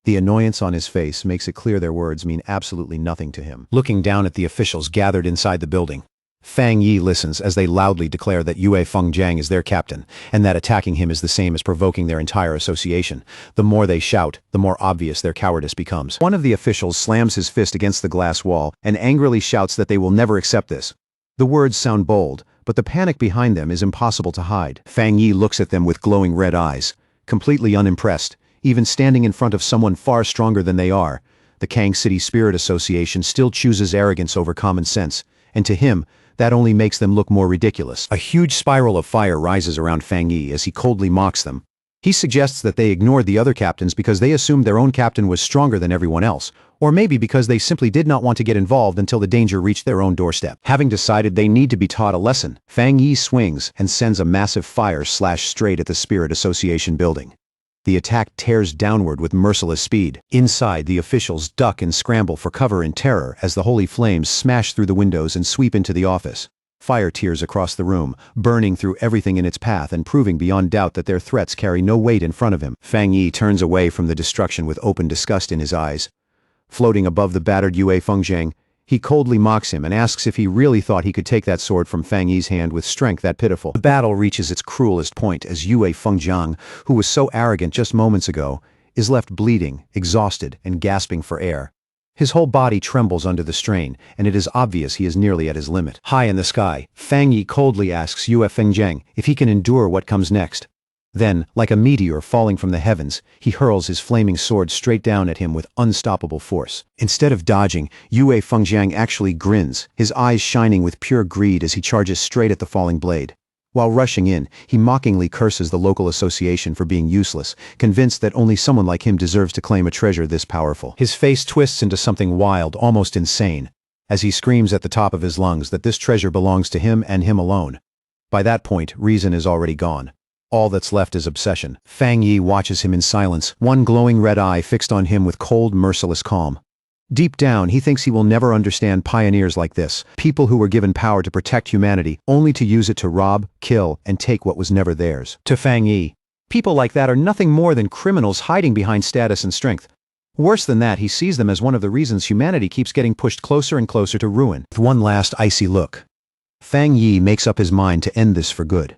The annoyance on his face makes it clear their words mean absolutely nothing to him. Looking down at the officials gathered inside the building, Fang Yi listens as they loudly declare that Yue Fengjiang is their captain, and that attacking him is the same as provoking their entire association. The more they shout, the more obvious their cowardice becomes. One of the officials slams his fist against the glass wall and angrily shouts that they will never accept this. The words sound bold, but the panic behind them is impossible to hide. Fang Yi looks at them with glowing red eyes, completely unimpressed, even standing in front of someone far stronger than they are. The Kang City Spirit Association still chooses arrogance over common sense, and to him, that only makes them look more ridiculous. A huge spiral of fire rises around Fang Yi as he coldly mocks them. He suggests that they ignored the other captains because they assumed their own captain was stronger than everyone else, or maybe because they simply did not want to get involved until the danger reached their own doorstep. Having decided they need to be taught a lesson, Fang Yi swings and sends a massive fire slash straight at the Spirit Association building. The attack tears downward with merciless speed. Inside, the officials duck and scramble for cover in terror as the holy flames smash through the windows and sweep into the office. Fire tears across the room, burning through everything in its path and proving beyond doubt that their threats carry no weight in front of him. Fang Yi turns away from the destruction with open disgust in his eyes. Floating above the battered Yue Fengjiang, he coldly mocks him and asks if he really thought he could take that sword from Fang Yi's hand with strength that pitiful. The battle reaches its cruelest point as Yue Fengjiang, who was so arrogant just moments ago, is left bleeding, exhausted, and gasping for air. His whole body trembles under the strain, and it is obvious he is nearly at his limit. High in the sky, Fang Yi coldly asks Yue Fengjiang if he can endure what comes next. Then, like a meteor falling from the heavens, he hurls his flaming sword straight down at him with unstoppable force. Instead of dodging, Yue Fengjiang actually grins, his eyes shining with pure greed as he charges straight at the falling blade. While rushing in, he mockingly curses the local association for being useless, convinced that only someone like him deserves to claim a treasure this powerful. His face twists into something wild, almost insane, as he screams at the top of his lungs that this treasure belongs to him and him alone. By that point, reason is already gone. All that's left is obsession. Fang Yi watches him in silence, one glowing red eye fixed on him with cold, merciless calm. Deep down, he thinks he will never understand pioneers like this, people who were given power to protect humanity, only to use it to rob, kill, and take what was never theirs. To Fang Yi, people like that are nothing more than criminals hiding behind status and strength. Worse than that, he sees them as one of the reasons humanity keeps getting pushed closer and closer to ruin. With one last icy look, Fang Yi makes up his mind to end this for good.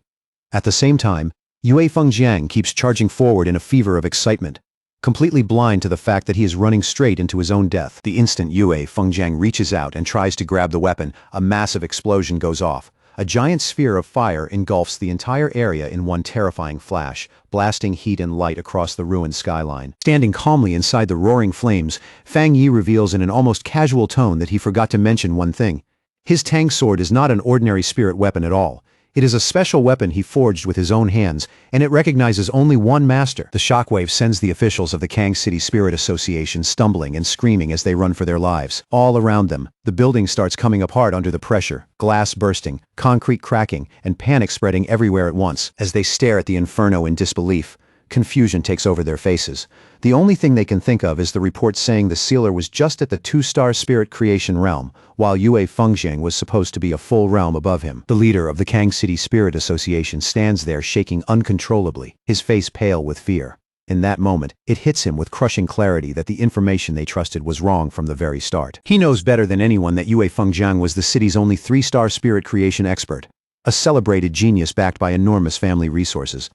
At the same time, Yue Fengjiang keeps charging forward in a fever of excitement, completely blind to the fact that he is running straight into his own death. The instant Yue Fengjiang reaches out and tries to grab the weapon, a massive explosion goes off. A giant sphere of fire engulfs the entire area in one terrifying flash, blasting heat and light across the ruined skyline. Standing calmly inside the roaring flames, Fang Yi reveals in an almost casual tone that he forgot to mention one thing. His Tang sword is not an ordinary spirit weapon at all. It is a special weapon he forged with his own hands, and it recognizes only one master. The shockwave sends the officials of the Kang City Spirit Association stumbling and screaming as they run for their lives. All around them, the building starts coming apart under the pressure, glass bursting, concrete cracking, and panic spreading everywhere at once. As they stare at the inferno in disbelief, confusion takes over their faces. The only thing they can think of is the report saying the sealer was just at the 2-star spirit creation realm, while Yue Fengjiang was supposed to be a full realm above him. The leader of the Kang City Spirit Association stands there shaking uncontrollably, his face pale with fear. In that moment, it hits him with crushing clarity that the information they trusted was wrong from the very start. He knows better than anyone that Yue Fengjiang was the city's only 3-star spirit creation expert, a celebrated genius backed by enormous family resources.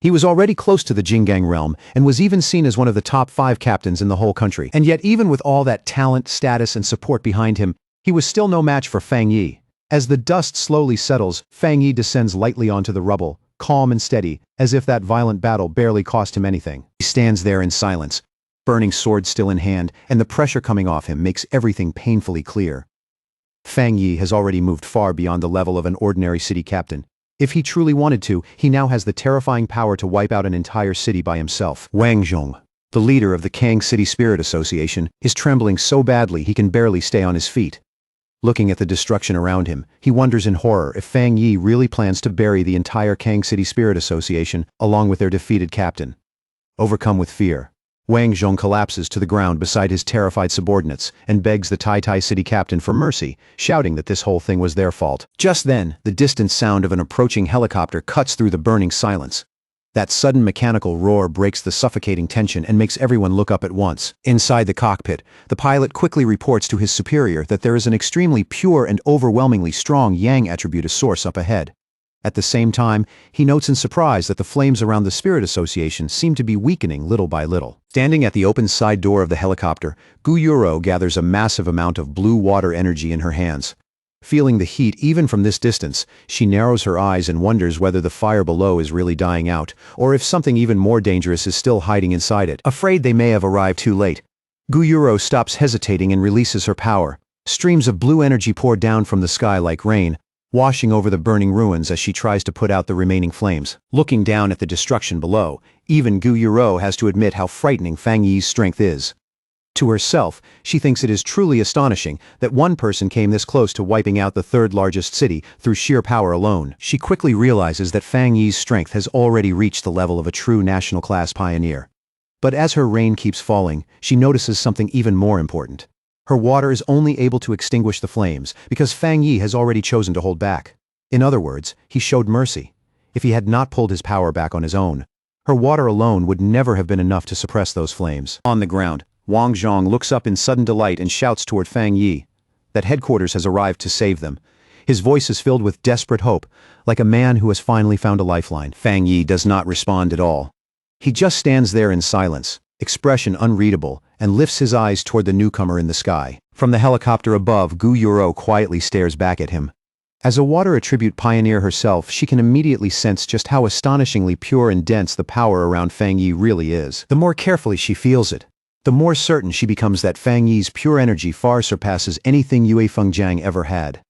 He was already close to the Jinggang realm and was even seen as one of the top 5 captains in the whole country. And yet, even with all that talent, status, and support behind him, he was still no match for Fang Yi. As the dust slowly settles, Fang Yi descends lightly onto the rubble, calm and steady, as if that violent battle barely cost him anything. He stands there in silence, burning sword still in hand, and the pressure coming off him makes everything painfully clear. Fang Yi has already moved far beyond the level of an ordinary city captain. If he truly wanted to, he now has the terrifying power to wipe out an entire city by himself. Wang Zhong, the leader of the Kang City Spirit Association, is trembling so badly he can barely stay on his feet. Looking at the destruction around him, he wonders in horror if Fang Yi really plans to bury the entire Kang City Spirit Association along with their defeated captain. Overcome with fear, Wang Zhong collapses to the ground beside his terrified subordinates and begs the Tai City captain for mercy, shouting that this whole thing was their fault. Just then, the distant sound of an approaching helicopter cuts through the burning silence. That sudden mechanical roar breaks the suffocating tension and makes everyone look up at once. Inside the cockpit, the pilot quickly reports to his superior that there is an extremely pure and overwhelmingly strong Yang attribute source up ahead. At the same time, he notes in surprise that the flames around the Spirit Association seem to be weakening little by little. Standing at the open side door of the helicopter, Gu Yuro gathers a massive amount of blue water energy in her hands. Feeling the heat even from this distance, she narrows her eyes and wonders whether the fire below is really dying out, or if something even more dangerous is still hiding inside it. Afraid they may have arrived too late, Gu Yuro stops hesitating and releases her power. Streams of blue energy pour down from the sky like rain, washing over the burning ruins as she tries to put out the remaining flames. Looking down at the destruction below, even Gu Yuro has to admit how frightening Fang Yi's strength is. To herself, she thinks it is truly astonishing that one person came this close to wiping out the third largest city through sheer power alone. She quickly realizes that Fang Yi's strength has already reached the level of a true national-class pioneer. But as her rain keeps falling, she notices something even more important. Her water is only able to extinguish the flames because Fang Yi has already chosen to hold back. In other words, he showed mercy. If he had not pulled his power back on his own, her water alone would never have been enough to suppress those flames. On the ground, Wang Zhong looks up in sudden delight and shouts toward Fang Yi that headquarters has arrived to save them. His voice is filled with desperate hope, like a man who has finally found a lifeline. Fang Yi does not respond at all. He just stands there in silence, expression unreadable, and lifts his eyes toward the newcomer in the sky. From the helicopter above, Gu Yuro quietly stares back at him. As a water attribute pioneer herself, she can immediately sense just how astonishingly pure and dense the power around Fang Yi really is. The more carefully she feels it, the more certain she becomes that Fang Yi's pure energy far surpasses anything Yue Fengjiang ever had.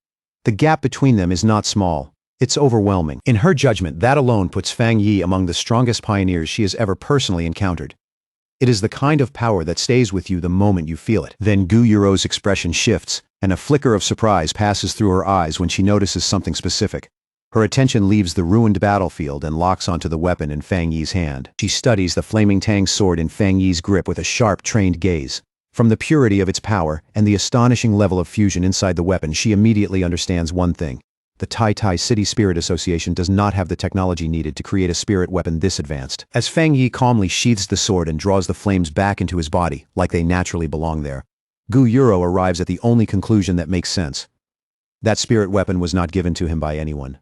The gap between them is not small. It's overwhelming. In her judgment, that alone puts Fang Yi among the strongest pioneers she has ever personally encountered. It is the kind of power that stays with you the moment you feel it. Then Gu Yuro's expression shifts, and a flicker of surprise passes through her eyes when she notices something specific. Her attention leaves the ruined battlefield and locks onto the weapon in Fang Yi's hand. She studies the flaming Tang sword in Fang Yi's grip with a sharp, trained gaze. From the purity of its power and the astonishing level of fusion inside the weapon, she immediately understands one thing. The Tai City Spirit Association does not have the technology needed to create a spirit weapon this advanced. As Fang Yi calmly sheathes the sword and draws the flames back into his body, like they naturally belong there, Gu Yuro arrives at the only conclusion that makes sense. That spirit weapon was not given to him by anyone.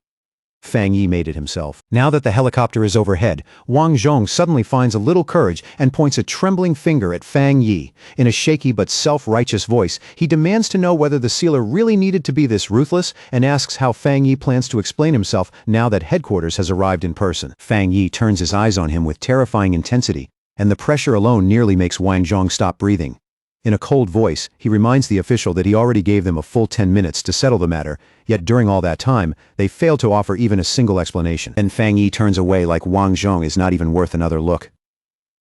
Fang Yi made it himself. Now that the helicopter is overhead, Wang Zhong suddenly finds a little courage and points a trembling finger at Fang Yi. In a shaky but self-righteous voice, he demands to know whether the sealer really needed to be this ruthless and asks how Fang Yi plans to explain himself now that headquarters has arrived in person. Fang Yi turns his eyes on him with terrifying intensity, and the pressure alone nearly makes Wang Zhong stop breathing. In a cold voice, he reminds the official that he already gave them a full 10 minutes to settle the matter, yet during all that time, they failed to offer even a single explanation. And Fang Yi turns away like Wang Zhong is not even worth another look.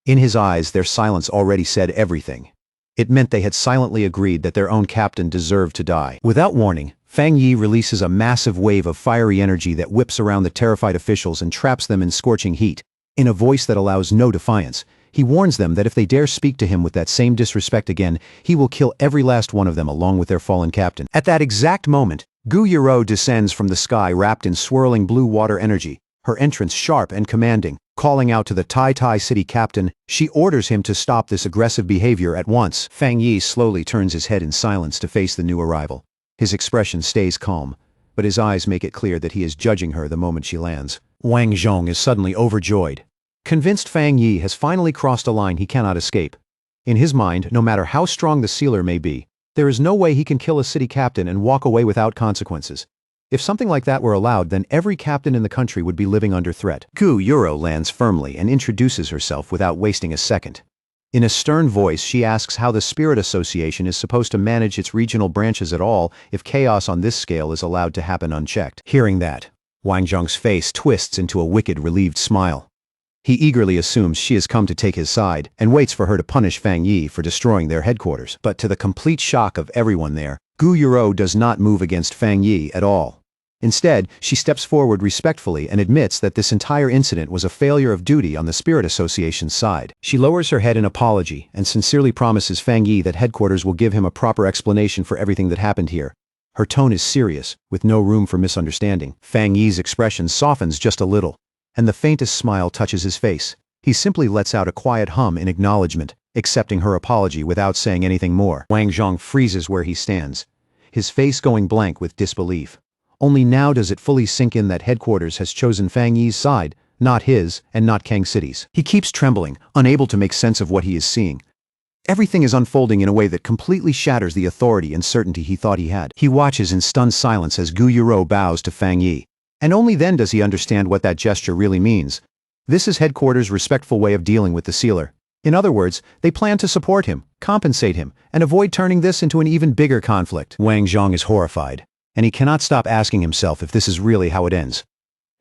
In his eyes, their silence already said everything. It meant they had silently agreed that their own captain deserved to die. Without warning, Fang Yi releases a massive wave of fiery energy that whips around the terrified officials and traps them in scorching heat. In a voice that allows no defiance, he warns them that if they dare speak to him with that same disrespect again, he will kill every last one of them along with their fallen captain. At that exact moment, Gu Yuro descends from the sky wrapped in swirling blue water energy, her entrance sharp and commanding. Calling out to the Tai City captain, she orders him to stop this aggressive behavior at once. Fang Yi slowly turns his head in silence to face the new arrival. His expression stays calm, but his eyes make it clear that he is judging her the moment she lands. Wang Zhong is suddenly overjoyed. Convinced Fang Yi has finally crossed a line he cannot escape. In his mind, no matter how strong the sealer may be, there is no way he can kill a city captain and walk away without consequences. If something like that were allowed, then every captain in the country would be living under threat. Gu Yuro lands firmly and introduces herself without wasting a second. In a stern voice, she asks how the Spirit Association is supposed to manage its regional branches at all if chaos on this scale is allowed to happen unchecked. Hearing that, Wang Zhong's face twists into a wicked, relieved smile. He eagerly assumes she has come to take his side and waits for her to punish Fang Yi for destroying their headquarters. But to the complete shock of everyone there, Gu Yuro does not move against Fang Yi at all. Instead, she steps forward respectfully and admits that this entire incident was a failure of duty on the Spirit Association's side. She lowers her head in apology and sincerely promises Fang Yi that headquarters will give him a proper explanation for everything that happened here. Her tone is serious, with no room for misunderstanding. Fang Yi's expression softens just a little, and the faintest smile touches his face. He simply lets out a quiet hum in acknowledgement, accepting her apology without saying anything more. Wang Zhong freezes where he stands, his face going blank with disbelief. Only now does it fully sink in that headquarters has chosen Fang Yi's side, not his and not Kang City's. He keeps trembling, unable to make sense of what he is seeing. Everything is unfolding in a way that completely shatters the authority and certainty he thought he had. He watches in stunned silence as Gu Yuro bows to Fang Yi. And only then does he understand what that gesture really means. This is headquarters' respectful way of dealing with the sealer. In other words, they plan to support him, compensate him, and avoid turning this into an even bigger conflict. Wang Zhong is horrified, and he cannot stop asking himself if this is really how it ends.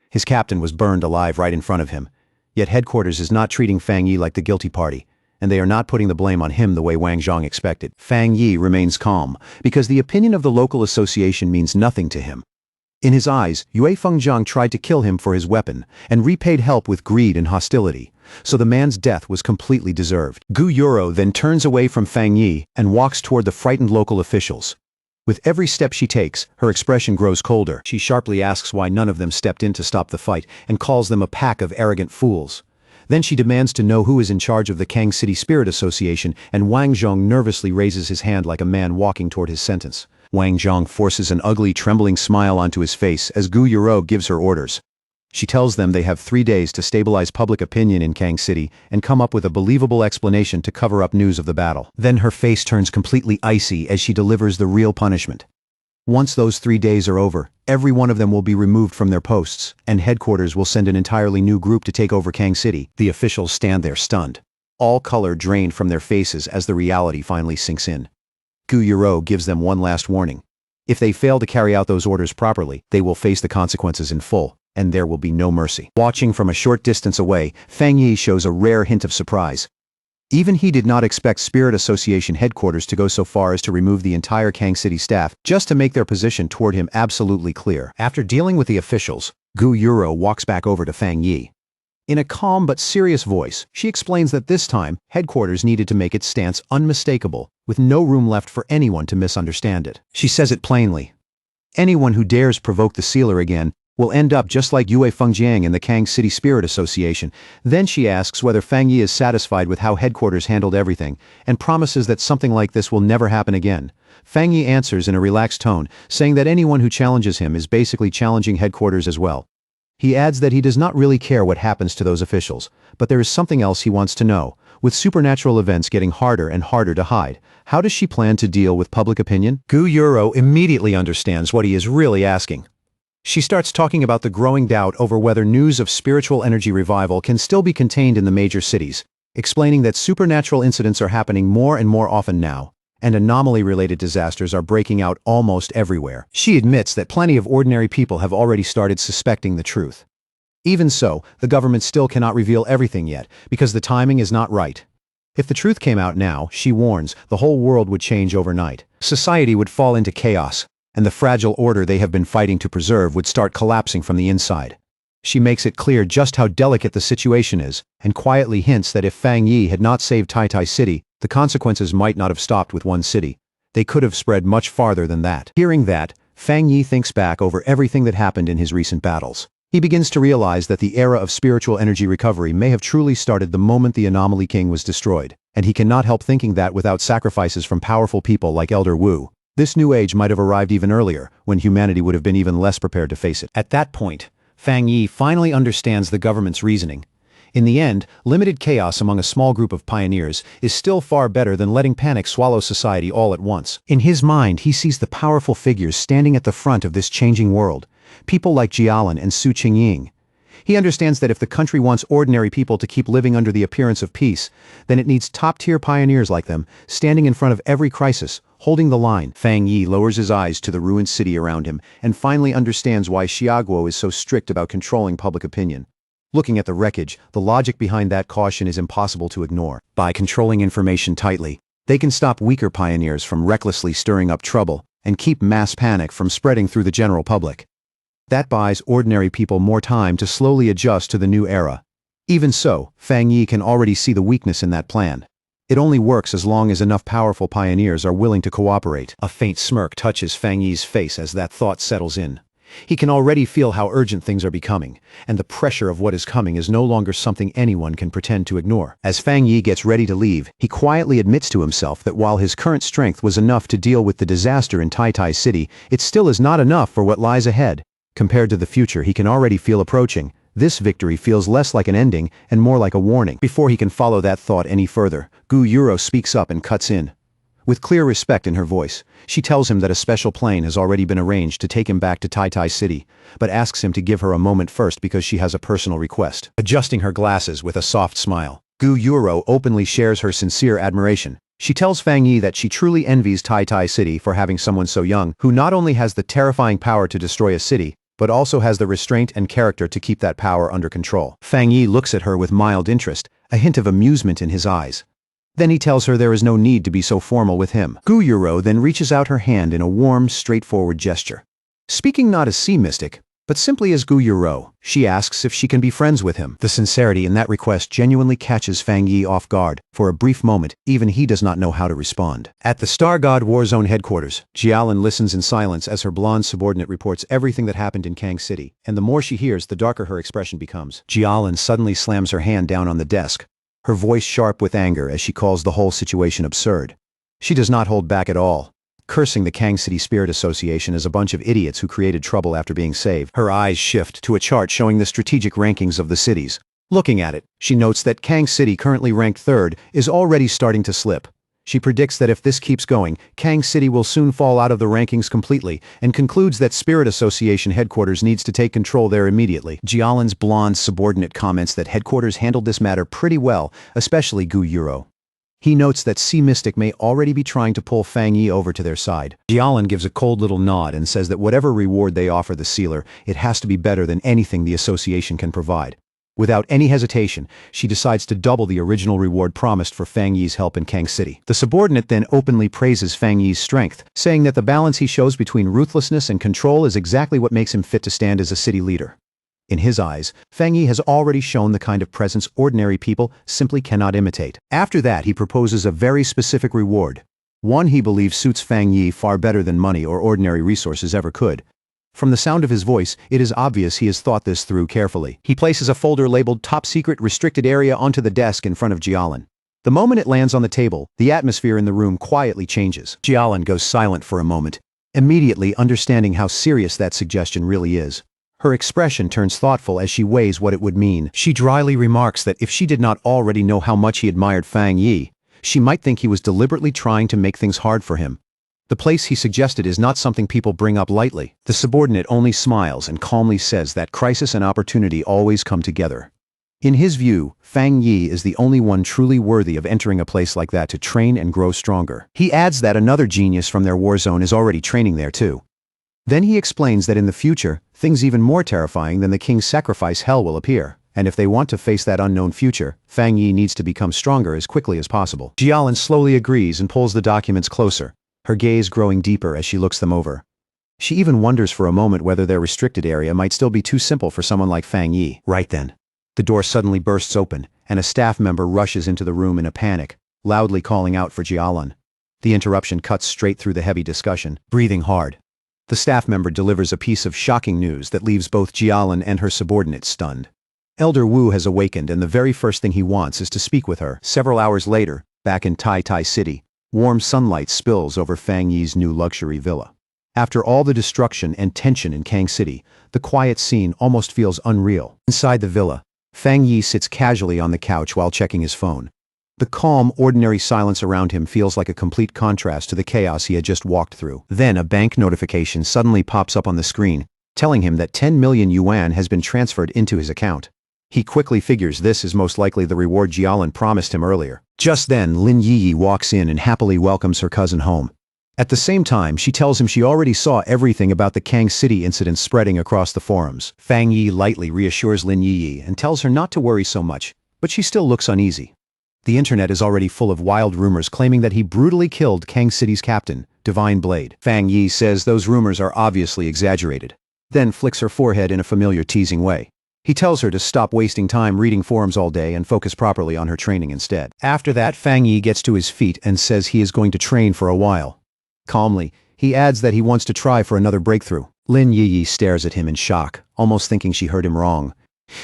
His captain was burned alive right in front of him, yet headquarters is not treating Fang Yi like the guilty party, and they are not putting the blame on him the way Wang Zhong expected. Fang Yi remains calm, because the opinion of the local association means nothing to him. In his eyes, Yue Fengjiang tried to kill him for his weapon and repaid help with greed and hostility, so the man's death was completely deserved. Gu Yuro then turns away from Fang Yi and walks toward the frightened local officials. With every step she takes, her expression grows colder. She sharply asks why none of them stepped in to stop the fight and calls them a pack of arrogant fools. Then she demands to know who is in charge of the Kang City Spirit Association, and Wang Zhong nervously raises his hand like a man walking toward his sentence. Wang Zhong forces an ugly, trembling smile onto his face as Gu Yuro gives her orders. She tells them they have 3 days to stabilize public opinion in Kang City and come up with a believable explanation to cover up news of the battle. Then her face turns completely icy as she delivers the real punishment. Once those 3 days are over, every one of them will be removed from their posts, and headquarters will send an entirely new group to take over Kang City. The officials stand there stunned. All color drained from their faces as the reality finally sinks in. Gu Yuro gives them one last warning. If they fail to carry out those orders properly, they will face the consequences in full, and there will be no mercy. Watching from a short distance away, Fang Yi shows a rare hint of surprise. Even he did not expect Spirit Association headquarters to go so far as to remove the entire Kang City staff just to make their position toward him absolutely clear. After dealing with the officials, Gu Yuro walks back over to Fang Yi. In a calm but serious voice, she explains that this time, headquarters needed to make its stance unmistakable, with no room left for anyone to misunderstand it. She says it plainly. Anyone who dares provoke the sealer again will end up just like Yue Fengjiang in the Kang City Spirit Association. Then she asks whether Fang Yi is satisfied with how headquarters handled everything, and promises that something like this will never happen again. Fang Yi answers in a relaxed tone, saying that anyone who challenges him is basically challenging headquarters as well. He adds that he does not really care what happens to those officials, but there is something else he wants to know. With supernatural events getting harder and harder to hide, how does she plan to deal with public opinion? Gu Yuro immediately understands what he is really asking. She starts talking about the growing doubt over whether news of spiritual energy revival can still be contained in the major cities, explaining that supernatural incidents are happening more and more often now, and anomaly-related disasters are breaking out almost everywhere. She admits that plenty of ordinary people have already started suspecting the truth. Even so, the government still cannot reveal everything yet, because the timing is not right. If the truth came out now, she warns, the whole world would change overnight. Society would fall into chaos, and the fragile order they have been fighting to preserve would start collapsing from the inside. She makes it clear just how delicate the situation is, and quietly hints that if Fang Yi had not saved Tai City, the consequences might not have stopped with one city. They could have spread much farther than that. Hearing that, Fang Yi thinks back over everything that happened in his recent battles. He begins to realize that the era of spiritual energy recovery may have truly started the moment the Anomaly King was destroyed, and he cannot help thinking that without sacrifices from powerful people like Elder Wu, this new age might have arrived even earlier, when humanity would have been even less prepared to face it. At that point, Fang Yi finally understands the government's reasoning. In the end, limited chaos among a small group of pioneers is still far better than letting panic swallow society all at once. In his mind, he sees the powerful figures standing at the front of this changing world, people like Jialan and Su Qingying. He understands that if the country wants ordinary people to keep living under the appearance of peace, then it needs top-tier pioneers like them, standing in front of every crisis, holding the line. Fang Yi lowers his eyes to the ruined city around him, and finally understands why Xiaoguo is so strict about controlling public opinion. Looking at the wreckage, the logic behind that caution is impossible to ignore. By controlling information tightly, they can stop weaker pioneers from recklessly stirring up trouble, and keep mass panic from spreading through the general public. That buys ordinary people more time to slowly adjust to the new era. Even so, Fang Yi can already see the weakness in that plan. It only works as long as enough powerful pioneers are willing to cooperate. A faint smirk touches Fang Yi's face as that thought settles in. He can already feel how urgent things are becoming, and the pressure of what is coming is no longer something anyone can pretend to ignore. As Fang Yi gets ready to leave, he quietly admits to himself that while his current strength was enough to deal with the disaster in Tai City, it still is not enough for what lies ahead. Compared to the future he can already feel approaching, this victory feels less like an ending and more like a warning. Before he can follow that thought any further, Gu Yuro speaks up and cuts in. With clear respect in her voice, she tells him that a special plane has already been arranged to take him back to Tai City, but asks him to give her a moment first because she has a personal request. Adjusting her glasses with a soft smile, Gu Yuro openly shares her sincere admiration. She tells Fang Yi that she truly envies Tai City for having someone so young who not only has the terrifying power to destroy a city, but also has the restraint and character to keep that power under control. Fang Yi looks at her with mild interest, a hint of amusement in his eyes. Then he tells her there is no need to be so formal with him. Gu Yuro then reaches out her hand in a warm, straightforward gesture. Speaking not as sea mystic, but simply as Gu Yuro. She asks if she can be friends with him. The sincerity in that request genuinely catches Fang Yi off guard. For a brief moment, even he does not know how to respond. At the Star God Warzone headquarters, Jialin listens in silence as her blonde subordinate reports everything that happened in Kang City, and the more she hears, the darker her expression becomes. Jialin suddenly slams her hand down on the desk, her voice sharp with anger as she calls the whole situation absurd. She does not hold back at all, cursing the Kang City Spirit Association as a bunch of idiots who created trouble after being saved. Her eyes shift to a chart showing the strategic rankings of the cities. Looking at it, she notes that Kang City, currently ranked 3rd, is already starting to slip. She predicts that if this keeps going, Kang City will soon fall out of the rankings completely, and concludes that Spirit Association headquarters needs to take control there immediately. Jialin's blonde subordinate comments that headquarters handled this matter pretty well, especially Gu Yuro. He notes that Sea Mystic may already be trying to pull Fang Yi over to their side. Jialin gives a cold little nod and says that whatever reward they offer the sealer, it has to be better than anything the association can provide. Without any hesitation, she decides to double the original reward promised for Fang Yi's help in Kang City. The subordinate then openly praises Fang Yi's strength, saying that the balance he shows between ruthlessness and control is exactly what makes him fit to stand as a city leader. In his eyes, Fang Yi has already shown the kind of presence ordinary people simply cannot imitate. After that, he proposes a very specific reward, one he believes suits Fang Yi far better than money or ordinary resources ever could. From the sound of his voice, it is obvious he has thought this through carefully. He places a folder labeled Top Secret Restricted Area onto the desk in front of Jialin. The moment it lands on the table, the atmosphere in the room quietly changes. Jialin goes silent for a moment, immediately understanding how serious that suggestion really is. Her expression turns thoughtful as she weighs what it would mean. She dryly remarks that if she did not already know how much he admired Fang Yi, she might think he was deliberately trying to make things hard for him. The place he suggested is not something people bring up lightly. The subordinate only smiles and calmly says that crisis and opportunity always come together. In his view, Fang Yi is the only one truly worthy of entering a place like that to train and grow stronger. He adds that another genius from their war zone is already training there too. Then he explains that in the future, things even more terrifying than the king's sacrifice hell will appear, and if they want to face that unknown future, Fang Yi needs to become stronger as quickly as possible. Jialin slowly agrees and pulls the documents closer, her gaze growing deeper as she looks them over. She even wonders for a moment whether their restricted area might still be too simple for someone like Fang Yi. Right then, the door suddenly bursts open, and a staff member rushes into the room in a panic, loudly calling out for Jialin. The interruption cuts straight through the heavy discussion. Breathing hard, the staff member delivers a piece of shocking news that leaves both Jialin and her subordinate stunned. Elder Wu has awakened, and the very first thing he wants is to speak with her. Several hours later, back in Tai Tai City, warm sunlight spills over Fang Yi's new luxury villa. After all the destruction and tension in Kang City, the quiet scene almost feels unreal. Inside the villa, Fang Yi sits casually on the couch while checking his phone. The calm, ordinary silence around him feels like a complete contrast to the chaos he had just walked through. Then a bank notification suddenly pops up on the screen, telling him that 10 million yuan has been transferred into his account. He quickly figures this is most likely the reward Jialin promised him earlier. Just then, Lin Yi walks in and happily welcomes her cousin home. At the same time, she tells him she already saw everything about the Kang City incident spreading across the forums. Fang Yi lightly reassures Lin Yi and tells her not to worry so much, but she still looks uneasy. The internet is already full of wild rumors claiming that he brutally killed Kang City's captain, Divine Blade. Fang Yi says those rumors are obviously exaggerated, then flicks her forehead in a familiar teasing way. He tells her to stop wasting time reading forums all day and focus properly on her training instead. After that, Fang Yi gets to his feet and says he is going to train for a while. Calmly, he adds that he wants to try for another breakthrough. Lin Yi stares at him in shock, almost thinking she heard him wrong.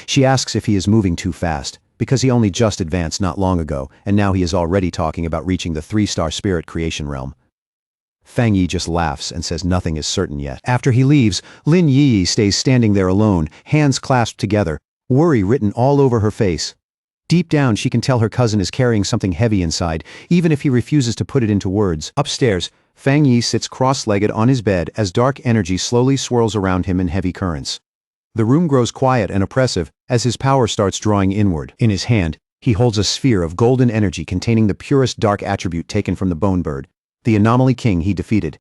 She asks if he is moving too fast, because he only just advanced not long ago, and now he is already talking about reaching the 3-star spirit creation realm. Fang Yi just laughs and says nothing is certain yet. After he leaves, Lin Yi stays standing there alone, hands clasped together, worry written all over her face. Deep down, she can tell her cousin is carrying something heavy inside, even if he refuses to put it into words. Upstairs, Fang Yi sits cross-legged on his bed as dark energy slowly swirls around him in heavy currents. The room grows quiet and oppressive as his power starts drawing inward. In his hand, he holds a sphere of golden energy containing the purest dark attribute taken from the Bone Bird, the anomaly king he defeated.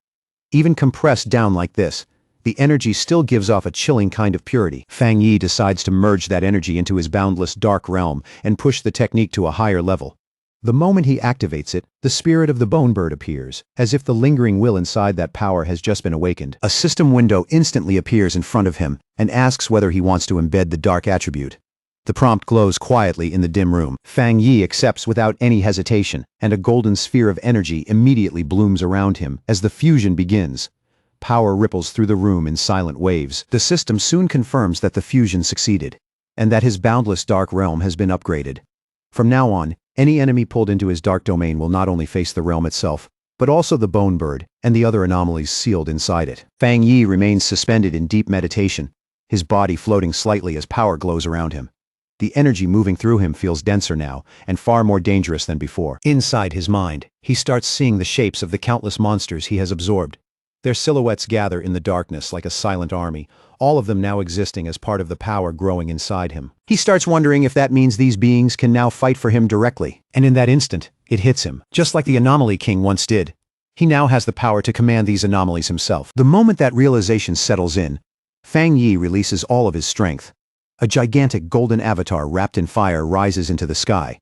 Even compressed down like this, the energy still gives off a chilling kind of purity. Fang Yi decides to merge that energy into his boundless dark realm and push the technique to a higher level. The moment he activates it, the spirit of the bone bird appears, as if the lingering will inside that power has just been awakened. A system window instantly appears in front of him and asks whether he wants to embed the dark attribute. The prompt glows quietly in the dim room. Fang Yi accepts without any hesitation, and a golden sphere of energy immediately blooms around him as the fusion begins. Power ripples through the room in silent waves. The system soon confirms that the fusion succeeded, and that his boundless dark realm has been upgraded. From now on, any enemy pulled into his dark domain will not only face the realm itself, but also the bone bird and the other anomalies sealed inside it. Fang Yi remains suspended in deep meditation, his body floating slightly as power glows around him. The energy moving through him feels denser now, and far more dangerous than before. Inside his mind, he starts seeing the shapes of the countless monsters he has absorbed. Their silhouettes gather in the darkness like a silent army, all of them now existing as part of the power growing inside him. He starts wondering if that means these beings can now fight for him directly. And in that instant, it hits him, just like the Anomaly King once did. He now has the power to command these anomalies himself. The moment that realization settles in, Fang Yi releases all of his strength. A gigantic golden avatar wrapped in fire rises into the sky.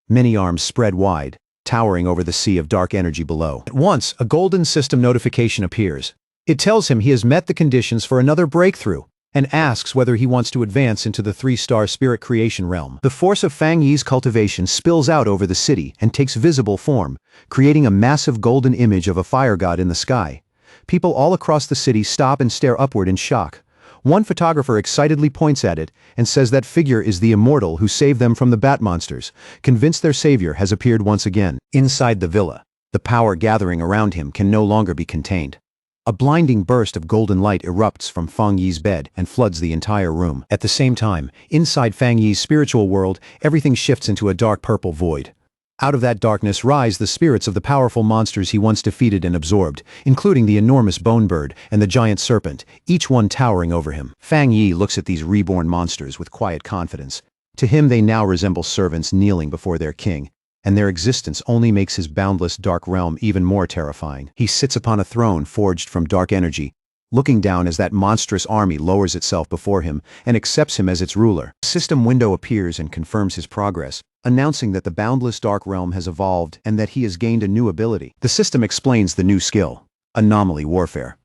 Many arms spread wide, towering over the sea of dark energy below. At once, a golden system notification appears. It tells him he has met the conditions for another breakthrough, and asks whether he wants to advance into the 3-star spirit creation realm. The force of Fang Yi's cultivation spills out over the city and takes visible form, creating a massive golden image of a fire god in the sky. People all across the city stop and stare upward in shock. One photographer excitedly points at it and says that figure is the immortal who saved them from the bat monsters, convinced their savior has appeared once again. Inside the villa, the power gathering around him can no longer be contained. A blinding burst of golden light erupts from Fang Yi's bed and floods the entire room. At the same time, inside Fang Yi's spiritual world, everything shifts into a dark purple void. Out of that darkness rise the spirits of the powerful monsters he once defeated and absorbed, including the enormous bone bird and the giant serpent, each one towering over him. Fang Yi looks at these reborn monsters with quiet confidence. To him they now resemble servants kneeling before their king, and their existence only makes his boundless dark realm even more terrifying. He sits upon a throne forged from dark energy, looking down as that monstrous army lowers itself before him and accepts him as its ruler. A system window appears and confirms his progress, announcing that the boundless dark realm has evolved and that he has gained a new ability. The system explains the new skill: anomaly warfare.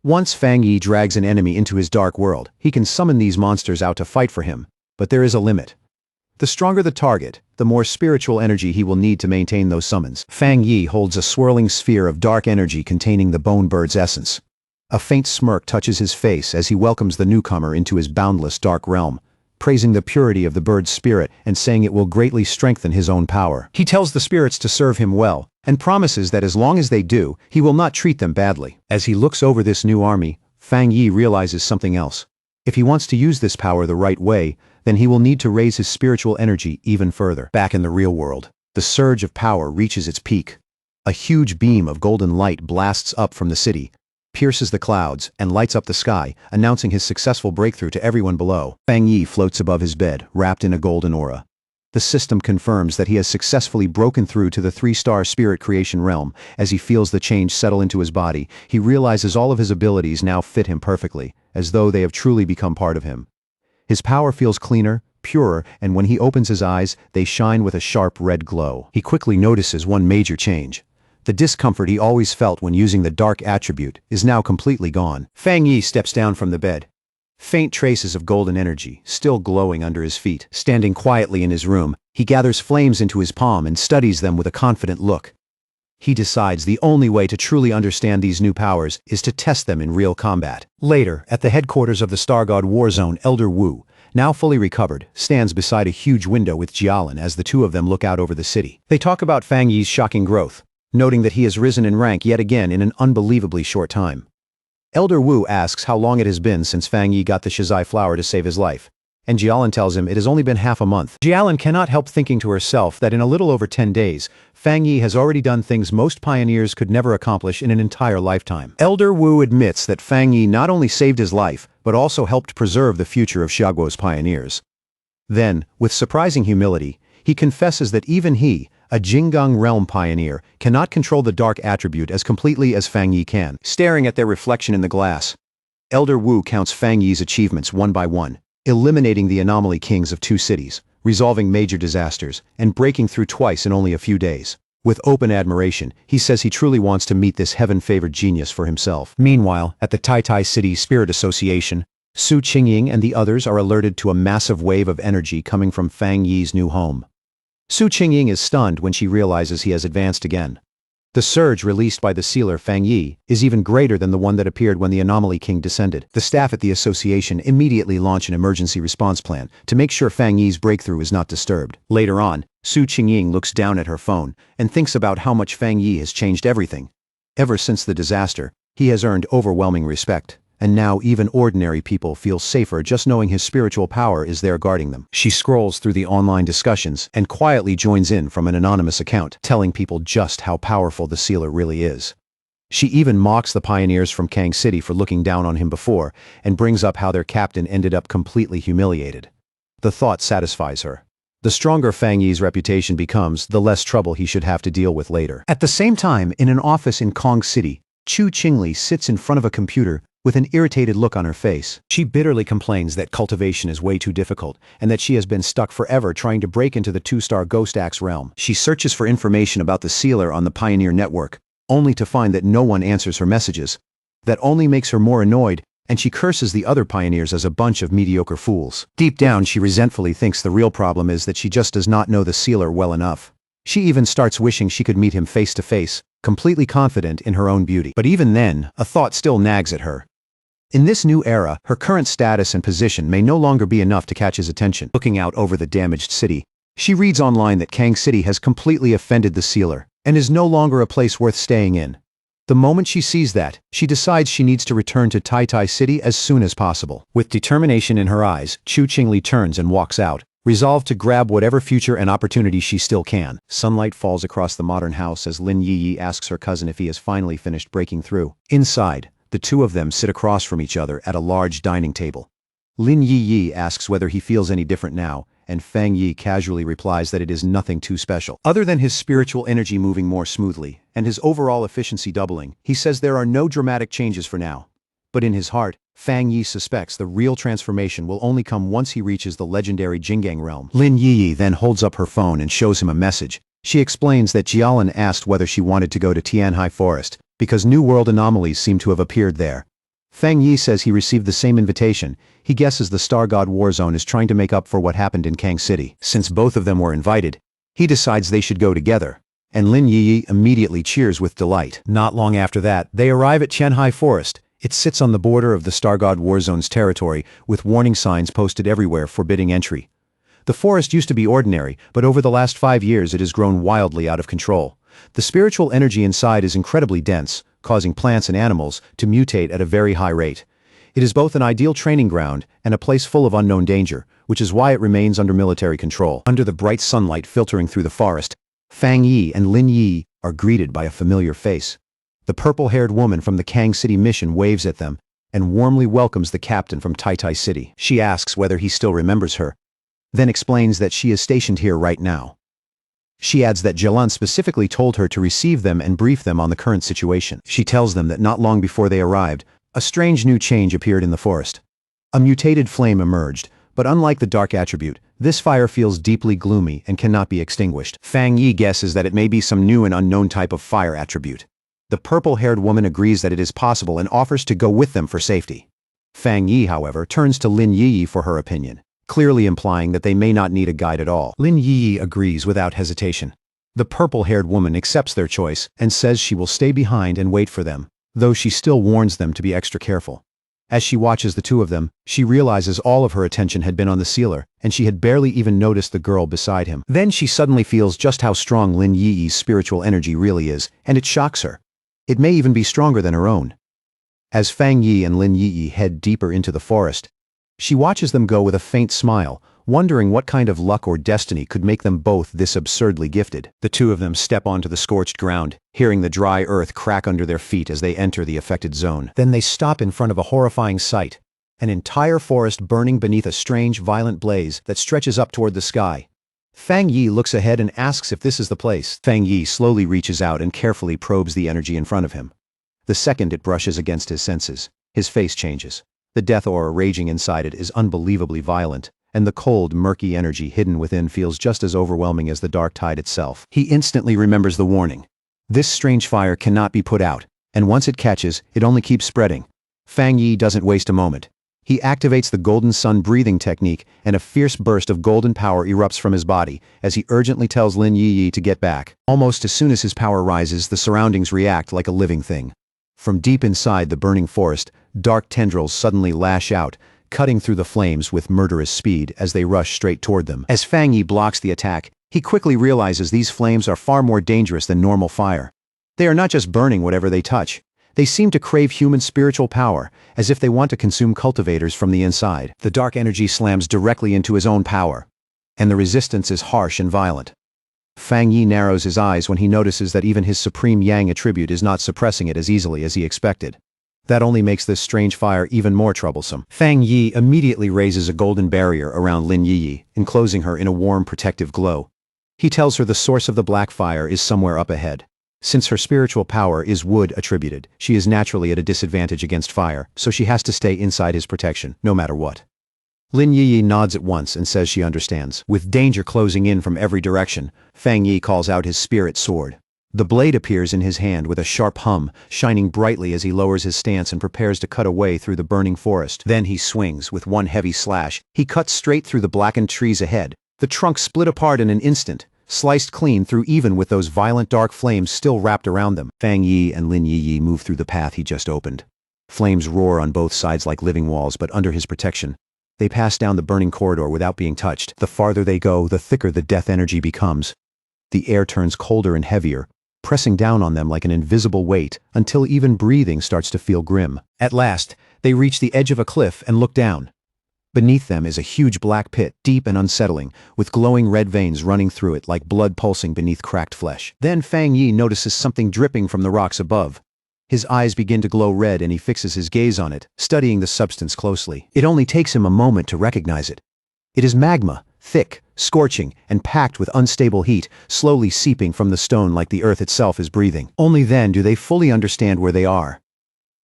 Once Fang Yi drags an enemy into his dark world, he can summon these monsters out to fight for him, but there is a limit. The stronger the target, the more spiritual energy he will need to maintain those summons. Fang Yi holds a swirling sphere of dark energy containing the bone bird's essence. A faint smirk touches his face as he welcomes the newcomer into his boundless dark realm, praising the purity of the bird's spirit and saying it will greatly strengthen his own power. He tells the spirits to serve him well, and promises that as long as they do, he will not treat them badly. As he looks over this new army, Fang Yi realizes something else. If he wants to use this power the right way, then he will need to raise his spiritual energy even further. Back in the real world, the surge of power reaches its peak. A huge beam of golden light blasts up from the city, pierces the clouds, and lights up the sky, announcing his successful breakthrough to everyone below. Fang Yi floats above his bed, wrapped in a golden aura. The system confirms that he has successfully broken through to the 3-star spirit creation realm. As he feels the change settle into his body, he realizes all of his abilities now fit him perfectly, as though they have truly become part of him. His power feels cleaner, purer, and when he opens his eyes, they shine with a sharp red glow. He quickly notices one major change. The discomfort he always felt when using the dark attribute is now completely gone. Fang Yi steps down from the bed. Faint traces of golden energy, still glowing under his feet. Standing quietly in his room, he gathers flames into his palm and studies them with a confident look. He decides the only way to truly understand these new powers is to test them in real combat. Later, at the headquarters of the Star God War Zone, Elder Wu, now fully recovered, stands beside a huge window with Jialan as the two of them look out over the city. They talk about Fang Yi's shocking growth, noting that he has risen in rank yet again in an unbelievably short time. Elder Wu asks how long it has been since Fang Yi got the Shizai flower to save his life, and Jialan tells him it has only been half a month. Jialan cannot help thinking to herself that in a little over 10 days, Fang Yi has already done things most pioneers could never accomplish in an entire lifetime. Elder Wu admits that Fang Yi not only saved his life, but also helped preserve the future of Xiaoguo's pioneers. Then, with surprising humility, he confesses that even he, a Jinggang realm pioneer, cannot control the dark attribute as completely as Fang Yi can. Staring at their reflection in the glass, Elder Wu counts Fang Yi's achievements one by one, eliminating the anomaly kings of 2 cities, resolving major disasters, and breaking through twice in only a few days. With open admiration, he says he truly wants to meet this heaven-favored genius for himself. Meanwhile, at the Tai City Spirit Association, Su Qingying and the others are alerted to a massive wave of energy coming from Fang Yi's new home. Su Qingying is stunned when she realizes he has advanced again. The surge released by the sealer Fang Yi is even greater than the one that appeared when the Anomaly King descended. The staff at the association immediately launch an emergency response plan to make sure Fang Yi's breakthrough is not disturbed. Later on, Su Qingying looks down at her phone and thinks about how much Fang Yi has changed everything. Ever since the disaster, he has earned overwhelming respect. And now even ordinary people feel safer just knowing his spiritual power is there guarding them. She scrolls through the online discussions and quietly joins in from an anonymous account, telling people just how powerful the sealer really is. She even mocks the pioneers from Kang City for looking down on him before, and brings up how their captain ended up completely humiliated. The thought satisfies her. The stronger Fang Yi's reputation becomes, the less trouble he should have to deal with later. At the same time, in an office in Kong City, Chu Qingli sits in front of a computer with an irritated look on her face. She bitterly complains that cultivation is way too difficult, and that she has been stuck forever trying to break into the 2-star Ghost Axe realm. She searches for information about the sealer on the Pioneer Network, only to find that no one answers her messages. That only makes her more annoyed, and she curses the other pioneers as a bunch of mediocre fools. Deep down, she resentfully thinks the real problem is that she just does not know the sealer well enough. She even starts wishing she could meet him face to face, completely confident in her own beauty. But even then, a thought still nags at her. In this new era, her current status and position may no longer be enough to catch his attention. Looking out over the damaged city, she reads online that Kang City has completely offended the sealer, and is no longer a place worth staying in. The moment she sees that, she decides she needs to return to Tai City as soon as possible. With determination in her eyes, Chu Qingli turns and walks out, resolved to grab whatever future and opportunity she still can. Sunlight falls across the modern house as Lin Yi asks her cousin if he has finally finished breaking through. Inside, the two of them sit across from each other at a large dining table. Lin Yi asks whether he feels any different now, and Fang Yi casually replies that it is nothing too special. Other than his spiritual energy moving more smoothly, and his overall efficiency doubling, he says there are no dramatic changes for now. But in his heart, Fang Yi suspects the real transformation will only come once he reaches the legendary Jinggang realm. Lin Yi then holds up her phone and shows him a message. She explains that Jialan asked whether she wanted to go to Tianhai Forest, because New World anomalies seem to have appeared there. Fang Yi says he received the same invitation. He guesses the Star God Warzone is trying to make up for what happened in Kang City. Since both of them were invited, he decides they should go together, and Lin Yi immediately cheers with delight. Not long after that, they arrive at Tianhai Forest. It sits on the border of the Star God Warzone's territory, with warning signs posted everywhere forbidding entry. The forest used to be ordinary, but over the last 5 years it has grown wildly out of control. The spiritual energy inside is incredibly dense, causing plants and animals to mutate at a very high rate. It is both an ideal training ground and a place full of unknown danger, which is why it remains under military control. Under the bright sunlight filtering through the forest, Fang Yi and Lin Yi are greeted by a familiar face. The purple-haired woman from the Kang City mission waves at them and warmly welcomes the captain from Tai City. She asks whether he still remembers her, then explains that she is stationed here right now. She adds that Jialan specifically told her to receive them and brief them on the current situation. She tells them that not long before they arrived, a strange new change appeared in the forest. A mutated flame emerged, but unlike the dark attribute, this fire feels deeply gloomy and cannot be extinguished. Fang Yi guesses that it may be some new and unknown type of fire attribute. The purple-haired woman agrees that it is possible and offers to go with them for safety. Fang Yi, however, turns to Lin Yi for her opinion, clearly implying that they may not need a guide at all. Lin Yi agrees without hesitation. The purple-haired woman accepts their choice and says she will stay behind and wait for them, though she still warns them to be extra careful. As she watches the two of them, she realizes all of her attention had been on the sealer, and she had barely even noticed the girl beside him. Then she suddenly feels just how strong Lin Yi's spiritual energy really is, and it shocks her. It may even be stronger than her own. As Fang Yi and Lin Yi head deeper into the forest, she watches them go with a faint smile, wondering what kind of luck or destiny could make them both this absurdly gifted. The two of them step onto the scorched ground, hearing the dry earth crack under their feet as they enter the affected zone. Then they stop in front of a horrifying sight, an entire forest burning beneath a strange, violent blaze that stretches up toward the sky. Fang Yi looks ahead and asks if this is the place. Fang Yi slowly reaches out and carefully probes the energy in front of him. The second it brushes against his senses, his face changes. The death aura raging inside it is unbelievably violent, and the cold, murky energy hidden within feels just as overwhelming as the dark tide itself. He instantly remembers the warning. This strange fire cannot be put out, and once it catches, it only keeps spreading. Fang Yi doesn't waste a moment. He activates the golden sun breathing technique, and a fierce burst of golden power erupts from his body as he urgently tells Lin Yi to get back. Almost as soon as his power rises, the surroundings react like a living thing. From deep inside the burning forest, dark tendrils suddenly lash out, cutting through the flames with murderous speed as they rush straight toward them. As Fang Yi blocks the attack, he quickly realizes these flames are far more dangerous than normal fire. They are not just burning whatever they touch. They seem to crave human spiritual power, as if they want to consume cultivators from the inside. The dark energy slams directly into his own power, and the resistance is harsh and violent. Fang Yi narrows his eyes when he notices that even his supreme yang attribute is not suppressing it as easily as he expected. That only makes this strange fire even more troublesome. Fang Yi immediately raises a golden barrier around Lin Yi, enclosing her in a warm, protective glow. He tells her the source of the black fire is somewhere up ahead. Since her spiritual power is wood attributed, she is naturally at a disadvantage against fire, so she has to stay inside his protection, no matter what. Lin Yi nods at once and says she understands. With danger closing in from every direction, Fang Yi calls out his spirit sword. The blade appears in his hand with a sharp hum, shining brightly as he lowers his stance and prepares to cut away through the burning forest. Then he swings with one heavy slash. He cuts straight through the blackened trees ahead. The trunk split apart in an instant, sliced clean through even with those violent dark flames still wrapped around them. Fang Yi and Lin Yi move through the path he just opened. Flames roar on both sides like living walls, but under his protection, they pass down the burning corridor without being touched. The farther they go, the thicker the death energy becomes. The air turns colder and heavier, pressing down on them like an invisible weight until even breathing starts to feel grim. At last, they reach the edge of a cliff and look down. Beneath them is a huge black pit, deep and unsettling, with glowing red veins running through it like blood pulsing beneath cracked flesh. Then Fang Yi notices something dripping from the rocks above. His eyes begin to glow red and he fixes his gaze on it, studying the substance closely. It only takes him a moment to recognize it. It is magma, thick, scorching, and packed with unstable heat, slowly seeping from the stone like the earth itself is breathing. Only then do they fully understand where they are.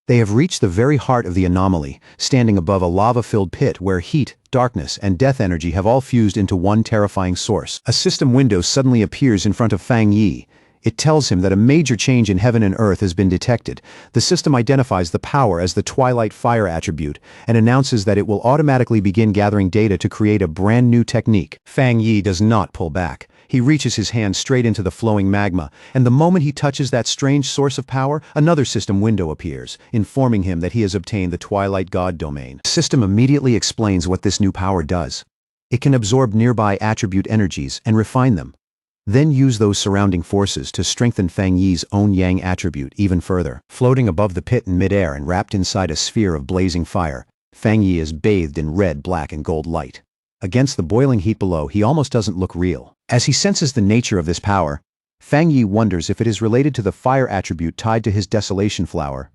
They have reached the very heart of the anomaly, standing above a lava-filled pit where heat, darkness, and death energy have all fused into one terrifying source. A system window suddenly appears in front of Fang Yi. It tells him that a major change in heaven and earth has been detected. The system identifies the power as the Twilight Fire attribute and announces that it will automatically begin gathering data to create a brand new technique. Fang Yi does not pull back. He reaches his hand straight into the flowing magma, and the moment he touches that strange source of power, another system window appears, informing him that he has obtained the Twilight God domain. The system immediately explains what this new power does. It can absorb nearby attribute energies and refine them, then use those surrounding forces to strengthen Fang Yi's own Yang attribute even further. Floating above the pit in midair and wrapped inside a sphere of blazing fire, Fang Yi is bathed in red, black, and gold light. Against the boiling heat below, he almost doesn't look real. As he senses the nature of this power, Fang Yi wonders if it is related to the fire attribute tied to his desolation flower.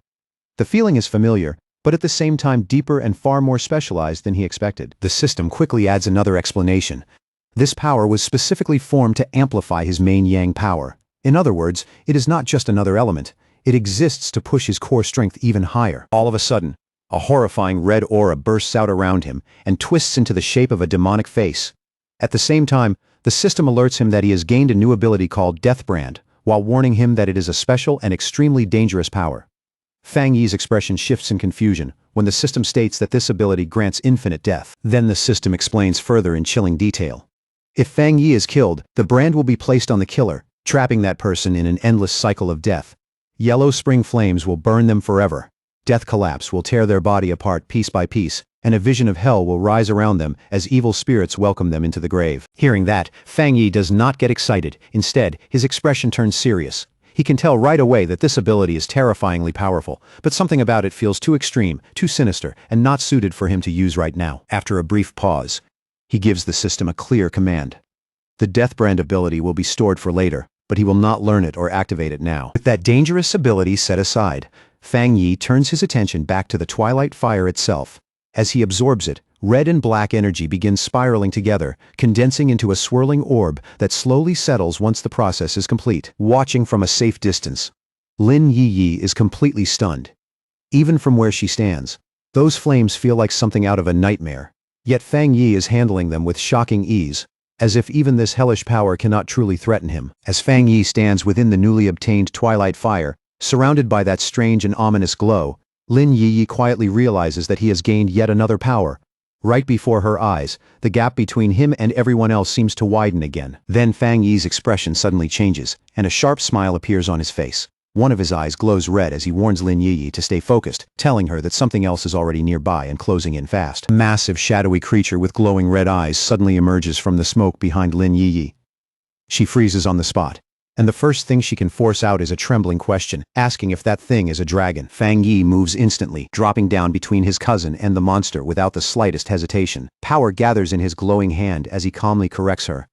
The feeling is familiar, but at the same time deeper and far more specialized than he expected. The system quickly adds another explanation. This power was specifically formed to amplify his main Yang power. In other words, it is not just another element. It exists to push his core strength even higher. All of a sudden, a horrifying red aura bursts out around him and twists into the shape of a demonic face. At the same time, the system alerts him that he has gained a new ability called Death Brand, while warning him that it is a special and extremely dangerous power. Fang Yi's expression shifts in confusion when the system states that this ability grants infinite death. Then the system explains further in chilling detail. If Fang Yi is killed, the brand will be placed on the killer, trapping that person in an endless cycle of death. Yellow spring flames will burn them forever. Death collapse will tear their body apart piece by piece, and a vision of hell will rise around them as evil spirits welcome them into the grave. Hearing that, Fang Yi does not get excited. Instead, his expression turns serious. He can tell right away that this ability is terrifyingly powerful, but something about it feels too extreme, too sinister, and not suited for him to use right now. After a brief pause, he gives the system a clear command. The Death Brand ability will be stored for later, but he will not learn it or activate it now. With that dangerous ability set aside, Fang Yi turns his attention back to the Twilight Fire itself. As he absorbs it, red and black energy begins spiraling together, condensing into a swirling orb that slowly settles once the process is complete. Watching from a safe distance, Lin Yi is completely stunned. Even from where she stands, those flames feel like something out of a nightmare. Yet Fang Yi is handling them with shocking ease, as if even this hellish power cannot truly threaten him. As Fang Yi stands within the newly obtained twilight fire, surrounded by that strange and ominous glow, Lin Yi quietly realizes that he has gained yet another power. Right before her eyes, the gap between him and everyone else seems to widen again. Then Fang Yi's expression suddenly changes, and a sharp smile appears on his face. One of his eyes glows red as he warns Lin Yi to stay focused, telling her that something else is already nearby and closing in fast. A massive shadowy creature with glowing red eyes suddenly emerges from the smoke behind Lin Yi. She freezes on the spot, and the first thing she can force out is a trembling question, asking if that thing is a dragon. Fang Yi moves instantly, dropping down between his cousin and the monster without the slightest hesitation. Power gathers in his glowing hand as he calmly corrects her.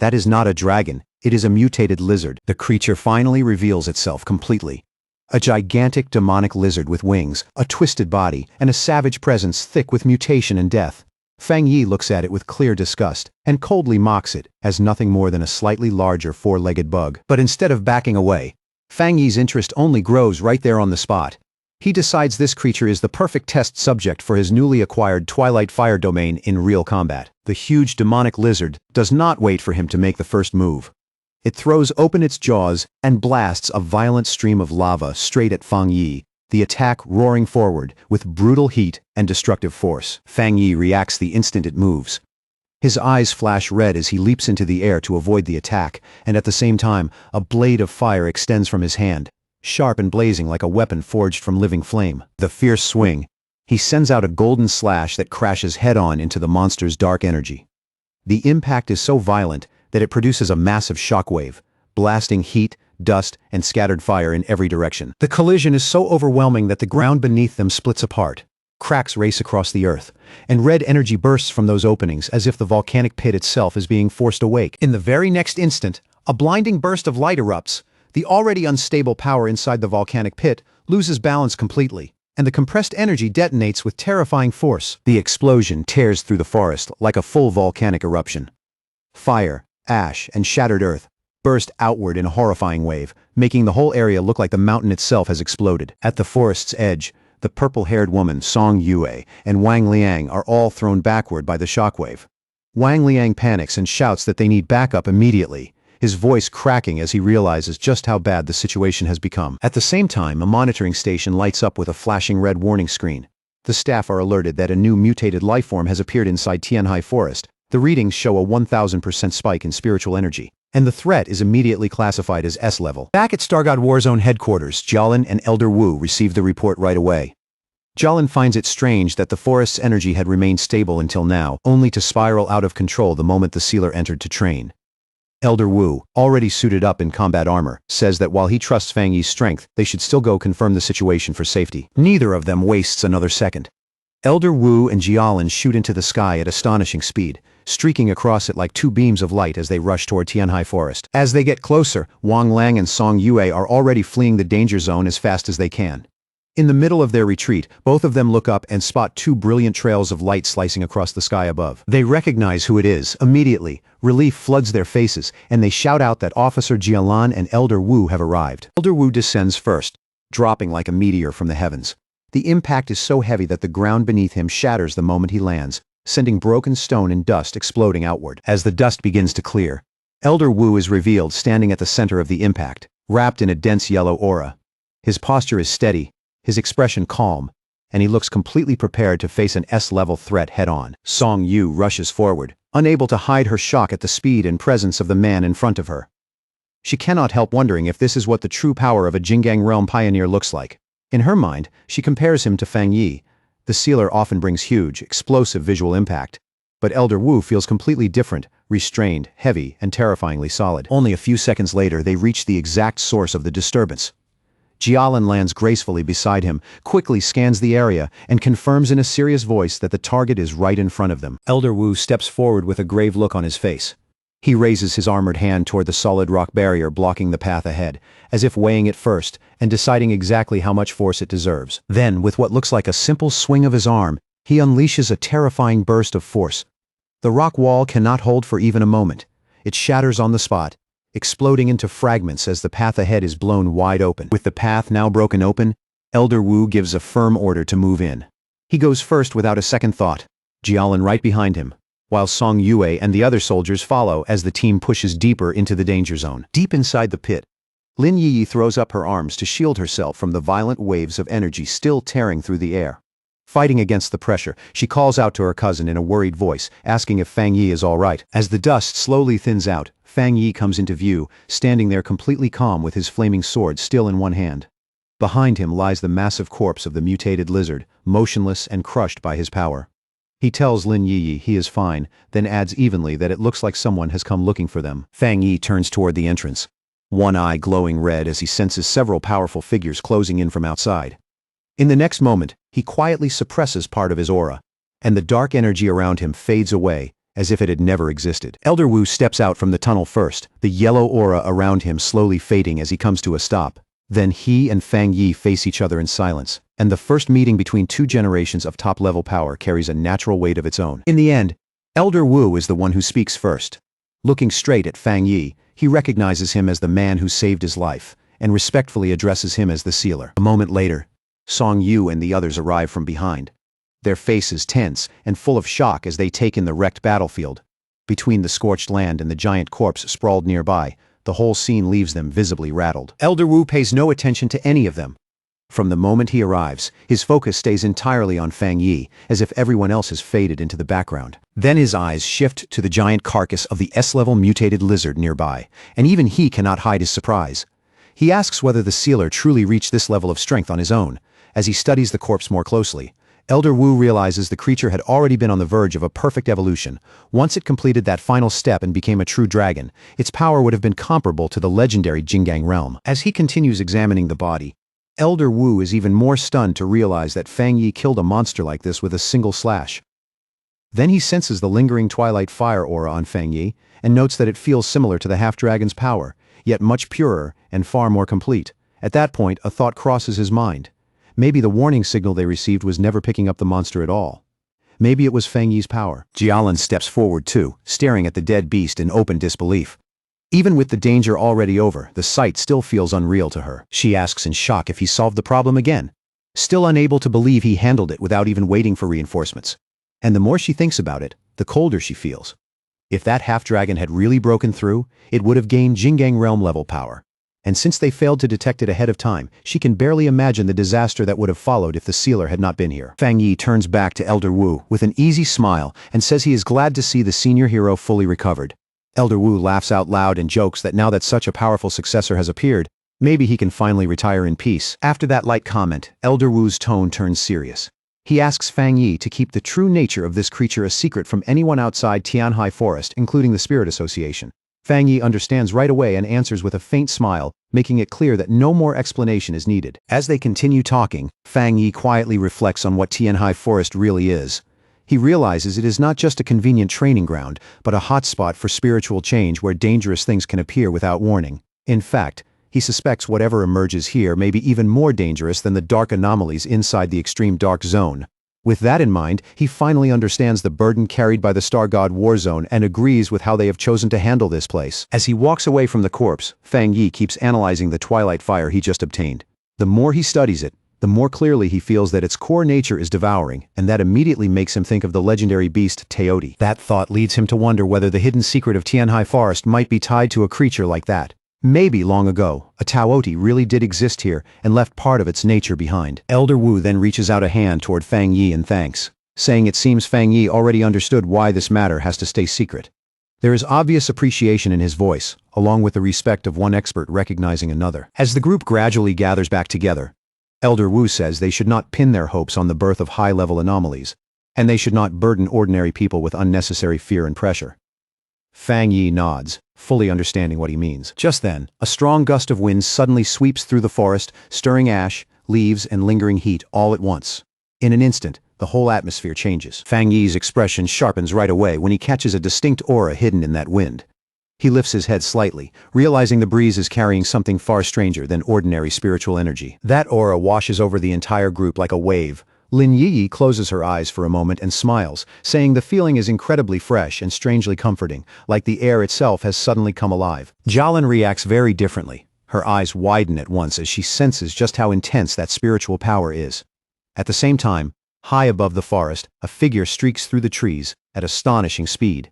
That is not a dragon, it is a mutated lizard. The creature finally reveals itself completely. A gigantic demonic lizard with wings, a twisted body, and a savage presence thick with mutation and death. Fang Yi looks at it with clear disgust, and coldly mocks it as nothing more than a slightly larger four-legged bug. But instead of backing away, Fang Yi's interest only grows right there on the spot. He decides this creature is the perfect test subject for his newly acquired Twilight Fire domain in real combat. The huge demonic lizard does not wait for him to make the first move. It throws open its jaws and blasts a violent stream of lava straight at Fang Yi, the attack roaring forward with brutal heat and destructive force. Fang Yi reacts the instant it moves. His eyes flash red as he leaps into the air to avoid the attack, and at the same time, a blade of fire extends from his hand, sharp and blazing like a weapon forged from living flame. The fierce swing, he sends out a golden slash that crashes head-on into the monster's dark energy. The impact is so violent that it produces a massive shockwave, blasting heat, dust, and scattered fire in every direction. The collision is so overwhelming that the ground beneath them splits apart. Cracks race across the earth, and red energy bursts from those openings as if the volcanic pit itself is being forced awake. In the very next instant, a blinding burst of light erupts. The already unstable power inside the volcanic pit loses balance completely, and the compressed energy detonates with terrifying force. The explosion tears through the forest like a full volcanic eruption. Fire, ash, and shattered earth burst outward in a horrifying wave, making the whole area look like the mountain itself has exploded. At the forest's edge, the purple-haired woman Song Yue and Wang Liang are all thrown backward by the shockwave. Wang Liang panics and shouts that they need backup immediately, his voice cracking as he realizes just how bad the situation has become. At the same time, a monitoring station lights up with a flashing red warning screen. The staff are alerted that a new mutated lifeform has appeared inside Tianhai Forest. The readings show a 1000% spike in spiritual energy, and the threat is immediately classified as S-level. Back at Stargod Warzone headquarters, Jialin and Elder Wu receive the report right away. Jialin finds it strange that the forest's energy had remained stable until now, only to spiral out of control the moment the sealer entered to train. Elder Wu, already suited up in combat armor, says that while he trusts Fang Yi's strength, they should still go confirm the situation for safety. Neither of them wastes another second. Elder Wu and Jialin shoot into the sky at astonishing speed, streaking across it like two beams of light as they rush toward Tianhai Forest. As they get closer, Wang Lang and Song Yue are already fleeing the danger zone as fast as they can. In the middle of their retreat, both of them look up and spot two brilliant trails of light slicing across the sky above. They recognize who it is immediately. Relief floods their faces, and they shout out that Officer Jialan and Elder Wu have arrived. Elder Wu descends first, dropping like a meteor from the heavens. The impact is so heavy that the ground beneath him shatters the moment he lands, sending broken stone and dust exploding outward. As the dust begins to clear, Elder Wu is revealed standing at the center of the impact, wrapped in a dense yellow aura. His posture is steady, his expression calm, and he looks completely prepared to face an S-level threat head-on. Song Yu rushes forward, unable to hide her shock at the speed and presence of the man in front of her. She cannot help wondering if this is what the true power of a Jinggang realm pioneer looks like. In her mind, she compares him to Fang Yi. The sealer often brings huge, explosive visual impact, but Elder Wu feels completely different, restrained, heavy, and terrifyingly solid. Only a few seconds later, they reach the exact source of the disturbance. Jialin lands gracefully beside him, quickly scans the area, and confirms in a serious voice that the target is right in front of them. Elder Wu steps forward with a grave look on his face. He raises his armored hand toward the solid rock barrier blocking the path ahead, as if weighing it first and deciding exactly how much force it deserves. Then, with what looks like a simple swing of his arm, he unleashes a terrifying burst of force. The rock wall cannot hold for even a moment. It shatters on the spot, exploding into fragments as the path ahead is blown wide open. With the path now broken open, Elder Wu gives a firm order to move in. He goes first without a second thought, Jialan right behind him, while Song Yue and the other soldiers follow as the team pushes deeper into the danger zone. Deep inside the pit, Lin Yi throws up her arms to shield herself from the violent waves of energy still tearing through the air. Fighting against the pressure, she calls out to her cousin in a worried voice, asking if Fang Yi is all right. As the dust slowly thins out, Fang Yi comes into view, standing there completely calm with his flaming sword still in one hand. Behind him lies the massive corpse of the mutated lizard, motionless and crushed by his power. He tells Lin Yi he is fine, then adds evenly that it looks like someone has come looking for them. Fang Yi turns toward the entrance, one eye glowing red as he senses several powerful figures closing in from outside. In the next moment, he quietly suppresses part of his aura, and the dark energy around him fades away, as if it had never existed. Elder Wu steps out from the tunnel first, the yellow aura around him slowly fading as he comes to a stop. Then he and Fang Yi face each other in silence, and the first meeting between two generations of top-level power carries a natural weight of its own. In the end, Elder Wu is the one who speaks first. Looking straight at Fang Yi, he recognizes him as the man who saved his life, and respectfully addresses him as the sealer. A moment later, Song Yu and the others arrive from behind, their faces tense and full of shock as they take in the wrecked battlefield. Between the scorched land and the giant corpse sprawled nearby, the whole scene leaves them visibly rattled. Elder Wu pays no attention to any of them. From the moment he arrives, his focus stays entirely on Fang Yi, as if everyone else has faded into the background. Then his eyes shift to the giant carcass of the S-level mutated lizard nearby, and even he cannot hide his surprise. He asks whether the sealer truly reached this level of strength on his own. As he studies the corpse more closely, Elder Wu realizes the creature had already been on the verge of a perfect evolution. Once it completed that final step and became a true dragon, its power would have been comparable to the legendary Jinggang realm. As he continues examining the body, Elder Wu is even more stunned to realize that Fang Yi killed a monster like this with a single slash. Then he senses the lingering twilight fire aura on Fang Yi, and notes that it feels similar to the half-dragon's power, yet much purer and far more complete. At that point, a thought crosses his mind. Maybe the warning signal they received was never picking up the monster at all. Maybe it was Fang Yi's power. Jialan steps forward too, staring at the dead beast in open disbelief. Even with the danger already over, the sight still feels unreal to her. She asks in shock if he solved the problem again, still unable to believe he handled it without even waiting for reinforcements. And the more she thinks about it, the colder she feels. If that half-dragon had really broken through, it would have gained Jinggang realm-level power. And since they failed to detect it ahead of time, she can barely imagine the disaster that would have followed if the sealer had not been here. Fang Yi turns back to Elder Wu with an easy smile and says he is glad to see the senior hero fully recovered. Elder Wu laughs out loud and jokes that now that such a powerful successor has appeared, maybe he can finally retire in peace. After that light comment, Elder Wu's tone turns serious. He asks Fang Yi to keep the true nature of this creature a secret from anyone outside Tianhai Forest, including the Spirit Association. Fang Yi understands right away and answers with a faint smile, making it clear that no more explanation is needed. As they continue talking, Fang Yi quietly reflects on what Tianhai Forest really is. He realizes it is not just a convenient training ground, but a hotspot for spiritual change where dangerous things can appear without warning. In fact, he suspects whatever emerges here may be even more dangerous than the dark anomalies inside the extreme dark zone. With that in mind, he finally understands the burden carried by the Star God War Zone and agrees with how they have chosen to handle this place. As he walks away from the corpse, Fang Yi keeps analyzing the twilight fire he just obtained. The more he studies it, the more clearly he feels that its core nature is devouring, and that immediately makes him think of the legendary beast Teoti. That thought leads him to wonder whether the hidden secret of Tianhai Forest might be tied to a creature like that. Maybe long ago, a Teoti really did exist here and left part of its nature behind. Elder Wu then reaches out a hand toward Fang Yi in thanks, saying it seems Fang Yi already understood why this matter has to stay secret. There is obvious appreciation in his voice, along with the respect of one expert recognizing another. As the group gradually gathers back together, Elder Wu says they should not pin their hopes on the birth of high-level anomalies, and they should not burden ordinary people with unnecessary fear and pressure. Fang Yi nods, fully understanding what he means. Just then, a strong gust of wind suddenly sweeps through the forest, stirring ash, leaves, and lingering heat all at once. In an instant, the whole atmosphere changes. Fang Yi's expression sharpens right away when he catches a distinct aura hidden in that wind. He lifts his head slightly, realizing the breeze is carrying something far stranger than ordinary spiritual energy. That aura washes over the entire group like a wave. Lin Yi closes her eyes for a moment and smiles, saying the feeling is incredibly fresh and strangely comforting, like the air itself has suddenly come alive. Jialan reacts very differently. Her eyes widen at once as she senses just how intense that spiritual power is. At the same time, High above the forest, a figure streaks through the trees at astonishing speed.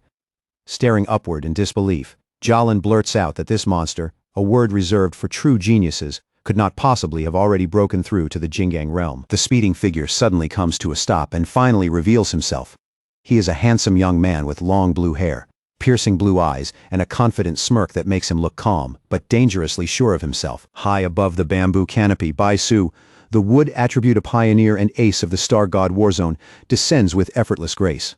Staring upward in disbelief, Jolin blurts out that this monster, a word reserved for true geniuses, could not possibly have already broken through to the Jingang realm. The speeding figure suddenly comes to a stop and finally reveals himself. He is a handsome young man with long blue hair, piercing blue eyes, and a confident smirk that makes him look calm, but dangerously sure of himself. High above the bamboo canopy, Bai Su, the wood attribute a pioneer and ace of the Star God Warzone, descends with effortless grace.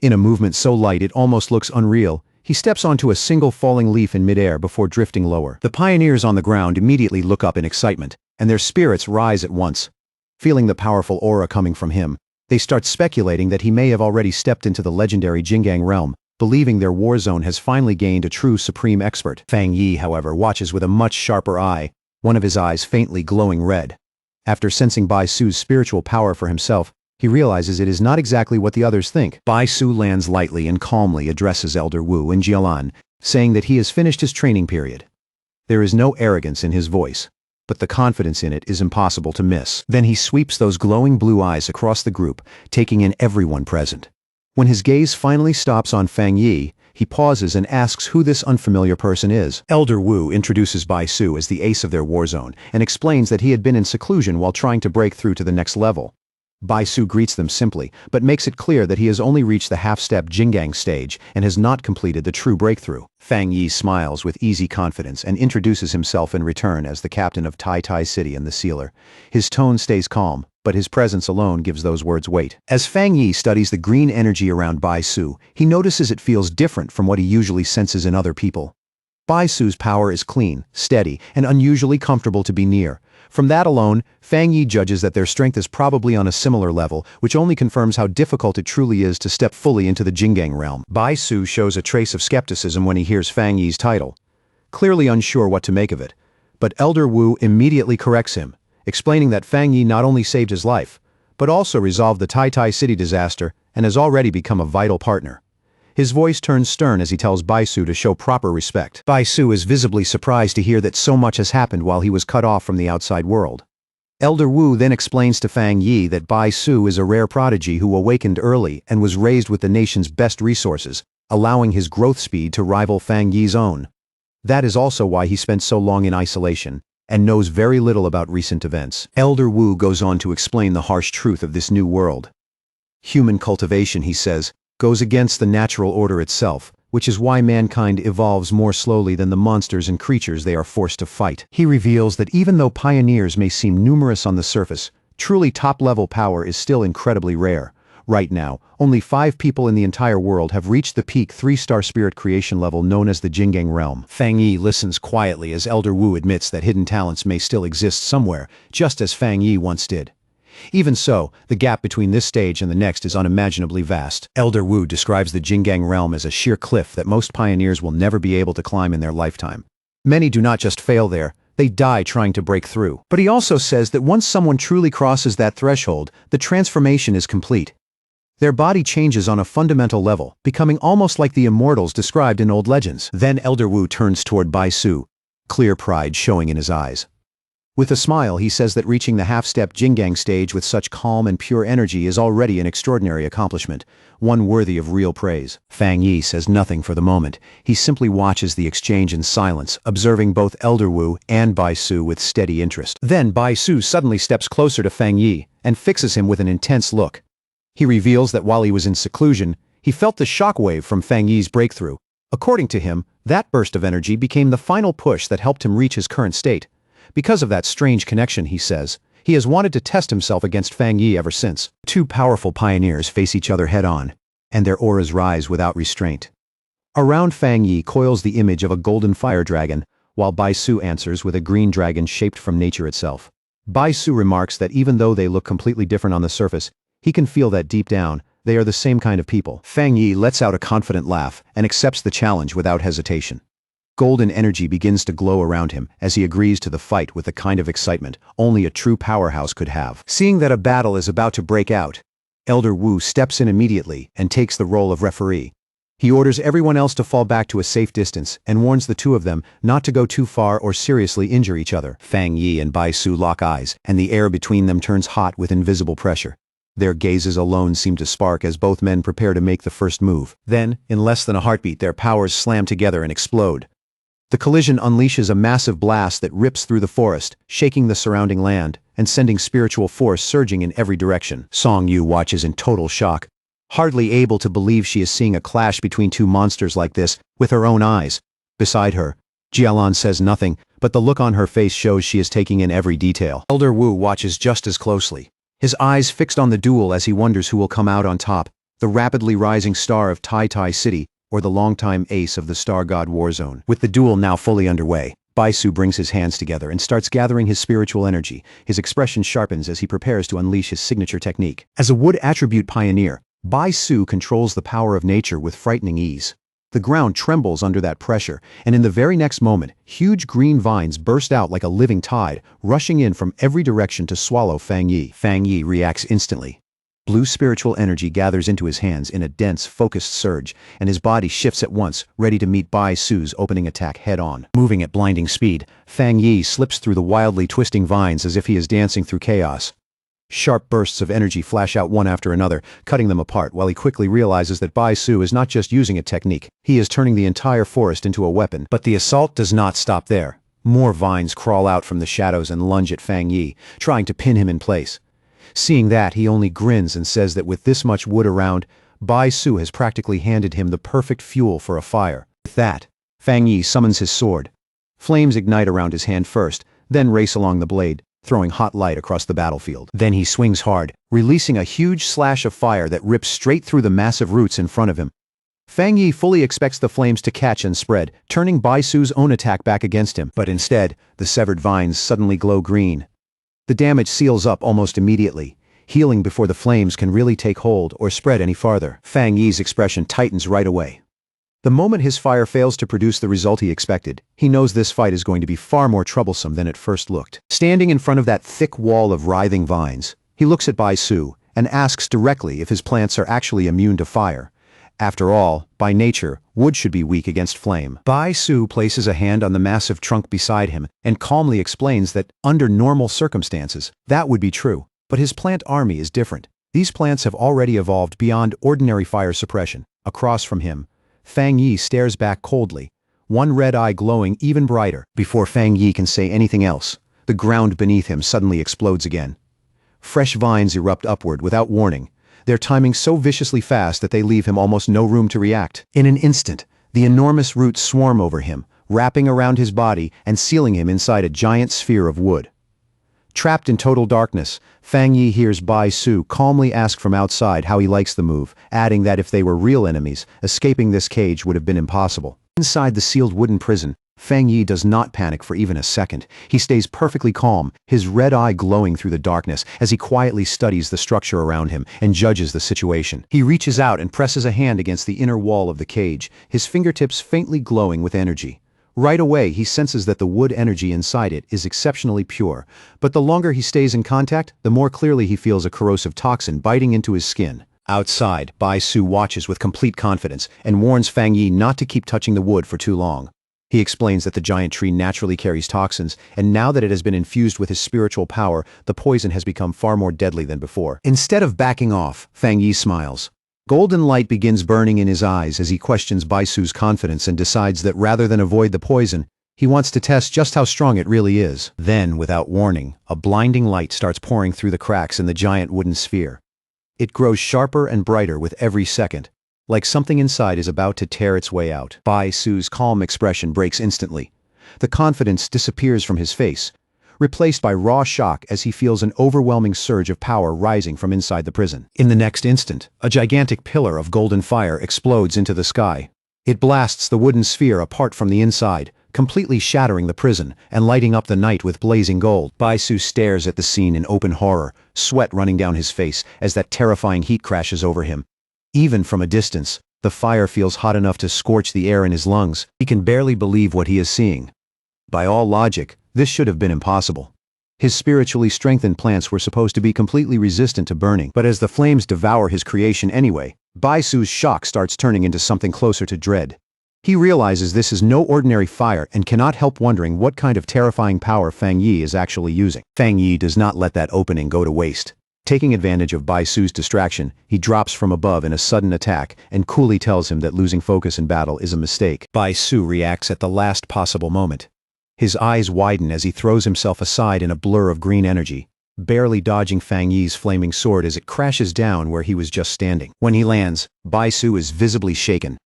In a movement so light it almost looks unreal, he steps onto a single falling leaf in midair before drifting lower. The pioneers on the ground immediately look up in excitement, and their spirits rise at once. Feeling the powerful aura coming from him, they start speculating that he may have already stepped into the legendary Jingang realm, believing their war zone has finally gained a true supreme expert. Fang Yi, however, watches with a much sharper eye, one of his eyes faintly glowing red. After sensing Bai Su's spiritual power for himself, he realizes it is not exactly what the others think. Bai Su lands lightly and calmly addresses Elder Wu and Jialan, saying that he has finished his training period. There is no arrogance in his voice, but the confidence in it is impossible to miss. Then he sweeps those glowing blue eyes across the group, taking in everyone present. When his gaze finally stops on Fang Yi, he pauses and asks who this unfamiliar person is. Elder Wu introduces Bai Su as the ace of their war zone and explains that he had been in seclusion while trying to break through to the next level. Bai Su greets them simply, but makes it clear that he has only reached the half-step Jingang stage and has not completed the true breakthrough. Fang Yi smiles with easy confidence and introduces himself in return as the captain of Tai Tai City and the Sealer. His tone stays calm, but his presence alone gives those words weight. As Fang Yi studies the green energy around Bai Su, he notices it feels different from what he usually senses in other people. Bai Su's power is clean, steady, and unusually comfortable to be near. From that alone, Fang Yi judges that their strength is probably on a similar level, which only confirms how difficult it truly is to step fully into the Jingang realm. Bai Su shows a trace of skepticism when he hears Fang Yi's title, clearly unsure what to make of it. But Elder Wu immediately corrects him, explaining that Fang Yi not only saved his life, but also resolved the Tai Tai City disaster and has already become a vital partner. His voice turns stern as he tells Bai Su to show proper respect. Bai Su is visibly surprised to hear that so much has happened while he was cut off from the outside world. Elder Wu then explains to Fang Yi that Bai Su is a rare prodigy who awakened early and was raised with the nation's best resources, allowing his growth speed to rival Fang Yi's own. That is also why he spent so long in isolation, and knows very little about recent events. Elder Wu goes on to explain the harsh truth of this new world. Human cultivation, he says, goes against the natural order itself, which is why mankind evolves more slowly than the monsters and creatures they are forced to fight. He reveals that even though pioneers may seem numerous on the surface, truly top-level power is still incredibly rare. Right now, only 5 people in the entire world have reached the peak 3-star spirit creation level known as the Jingang realm. Fang Yi listens quietly as Elder Wu admits that hidden talents may still exist somewhere, just as Fang Yi once did. Even so, the gap between this stage and the next is unimaginably vast. Elder Wu describes the Jingang realm as a sheer cliff that most pioneers will never be able to climb in their lifetime. Many do not just fail there, they die trying to break through. But he also says that once someone truly crosses that threshold, the transformation is complete. Their body changes on a fundamental level, becoming almost like the immortals described in old legends. Then Elder Wu turns toward Bai Su, clear pride showing in his eyes. With a smile, he says that reaching the half-step Jingang stage with such calm and pure energy is already an extraordinary accomplishment, one worthy of real praise. Fang Yi says nothing for the moment. He simply watches the exchange in silence, observing both Elder Wu and Bai Su with steady interest. Then Bai Su suddenly steps closer to Fang Yi and fixes him with an intense look. He reveals that while he was in seclusion, he felt the shockwave from Fang Yi's breakthrough. According to him, that burst of energy became the final push that helped him reach his current state. Because of that strange connection, he says, he has wanted to test himself against Fang Yi ever since. 2 powerful pioneers face each other head-on, and their auras rise without restraint. Around Fang Yi coils the image of a golden fire dragon, while Bai Su answers with a green dragon shaped from nature itself. Bai Su remarks that even though they look completely different on the surface, he can feel that deep down, they are the same kind of people. Fang Yi lets out a confident laugh and accepts the challenge without hesitation. Golden energy begins to glow around him as he agrees to the fight with the kind of excitement only a true powerhouse could have. Seeing that a battle is about to break out, Elder Wu steps in immediately and takes the role of referee. He orders everyone else to fall back to a safe distance and warns the 2 of them not to go too far or seriously injure each other. Fang Yi and Bai Su lock eyes, and the air between them turns hot with invisible pressure. Their gazes alone seem to spark as both men prepare to make the first move. Then, in less than a heartbeat, their powers slam together and explode. The collision unleashes a massive blast that rips through the forest, shaking the surrounding land, and sending spiritual force surging in every direction. Song Yu watches in total shock, hardly able to believe she is seeing a clash between two monsters like this with her own eyes. Beside her, Jialan says nothing, but the look on her face shows she is taking in every detail. Elder Wu watches just as closely, his eyes fixed on the duel as he wonders who will come out on top, the rapidly rising star of Tai Tai City, or the longtime ace of the Star God Warzone. With the duel now fully underway, Baisu brings his hands together and starts gathering his spiritual energy. His expression sharpens as he prepares to unleash his signature technique. As a wood attribute pioneer, Baisu controls the power of nature with frightening ease. The ground trembles under that pressure, and in the very next moment, huge green vines burst out like a living tide, rushing in from every direction to swallow Fang Yi. Fang Yi reacts instantly. Blue spiritual energy gathers into his hands in a dense, focused surge, and his body shifts at once, ready to meet Bai Su's opening attack head-on. Moving at blinding speed, Fang Yi slips through the wildly twisting vines as if he is dancing through chaos. Sharp bursts of energy flash out one after another, cutting them apart, while he quickly realizes that Bai Su is not just using a technique, he is turning the entire forest into a weapon. But the assault does not stop there. More vines crawl out from the shadows and lunge at Fang Yi, trying to pin him in place. Seeing that, he only grins and says that with this much wood around, Bai Su has practically handed him the perfect fuel for a fire. With that, Fang Yi summons his sword. Flames ignite around his hand first, then race along the blade, throwing hot light across the battlefield. Then he swings hard, releasing a huge slash of fire that rips straight through the massive roots in front of him. Fang Yi fully expects the flames to catch and spread, turning Bai Su's own attack back against him. But instead, the severed vines suddenly glow green. The damage seals up almost immediately, healing before the flames can really take hold or spread any farther. Fang Yi's expression tightens right away. The moment his fire fails to produce the result he expected, he knows this fight is going to be far more troublesome than it first looked. Standing in front of that thick wall of writhing vines, he looks at Bai Su and asks directly if his plants are actually immune to fire. After all, by nature, wood should be weak against flame. Bai Su places a hand on the massive trunk beside him and calmly explains that, under normal circumstances, that would be true. But his plant army is different. These plants have already evolved beyond ordinary fire suppression. Across from him, Fang Yi stares back coldly, one red eye glowing even brighter. Before Fang Yi can say anything else, the ground beneath him suddenly explodes again. Fresh vines erupt upward without warning, their timing so viciously fast that they leave him almost no room to react. In an instant, the enormous roots swarm over him, wrapping around his body and sealing him inside a giant sphere of wood. Trapped in total darkness, Fang Yi hears Bai Su calmly ask from outside how he likes the move, adding that if they were real enemies, escaping this cage would have been impossible. Inside the sealed wooden prison, Fang Yi does not panic for even a second. He stays perfectly calm, his red eye glowing through the darkness as he quietly studies the structure around him and judges the situation. He reaches out and presses a hand against the inner wall of the cage, his fingertips faintly glowing with energy. Right away, he senses that the wood energy inside it is exceptionally pure, but the longer he stays in contact, the more clearly he feels a corrosive toxin biting into his skin. Outside, Bai Su watches with complete confidence and warns Fang Yi not to keep touching the wood for too long. He explains that the giant tree naturally carries toxins, and now that it has been infused with his spiritual power, the poison has become far more deadly than before. Instead of backing off, Fang Yi smiles. Golden light begins burning in his eyes as he questions Bai Su's confidence and decides that rather than avoid the poison, he wants to test just how strong it really is. Then, without warning, a blinding light starts pouring through the cracks in the giant wooden sphere. It grows sharper and brighter with every second, like something inside is about to tear its way out. Bai Su's calm expression breaks instantly. The confidence disappears from his face, replaced by raw shock as he feels an overwhelming surge of power rising from inside the prison. In the next instant, a gigantic pillar of golden fire explodes into the sky. It blasts the wooden sphere apart from the inside, completely shattering the prison and lighting up the night with blazing gold. Bai Su stares at the scene in open horror, sweat running down his face as that terrifying heat crashes over him. Even from a distance, the fire feels hot enough to scorch the air in his lungs. He can barely believe what he is seeing. By all logic, this should have been impossible. His spiritually strengthened plants were supposed to be completely resistant to burning, but as the flames devour his creation anyway, Bai Su's shock starts turning into something closer to dread. He realizes this is no ordinary fire and cannot help wondering what kind of terrifying power Fang Yi is actually using. Fang Yi does not let that opening go to waste. Taking advantage of Bai Su's distraction, he drops from above in a sudden attack and coolly tells him that losing focus in battle is a mistake. Bai Su reacts at the last possible moment. His eyes widen as he throws himself aside in a blur of green energy, barely dodging Fang Yi's flaming sword as it crashes down where he was just standing. When he lands, Bai Su is visibly shaken.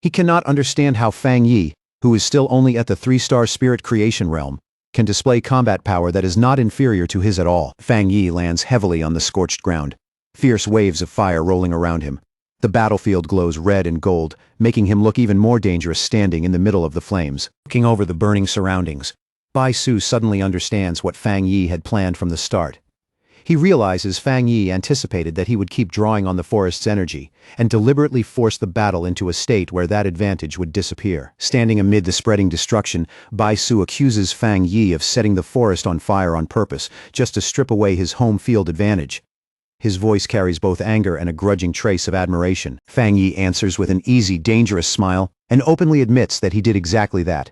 He cannot understand how Fang Yi, who is still only at the 3-star spirit creation realm, can display combat power that is not inferior to his at all. Fang Yi lands heavily on the scorched ground, fierce waves of fire rolling around him. The battlefield glows red and gold, making him look even more dangerous standing in the middle of the flames. Looking over the burning surroundings, Bai Su suddenly understands what Fang Yi had planned from the start. He realizes Fang Yi anticipated that he would keep drawing on the forest's energy, and deliberately force the battle into a state where that advantage would disappear. Standing amid the spreading destruction, Bai Su accuses Fang Yi of setting the forest on fire on purpose, just to strip away his home field advantage. His voice carries both anger and a grudging trace of admiration. Fang Yi answers with an easy, dangerous smile, and openly admits that he did exactly that.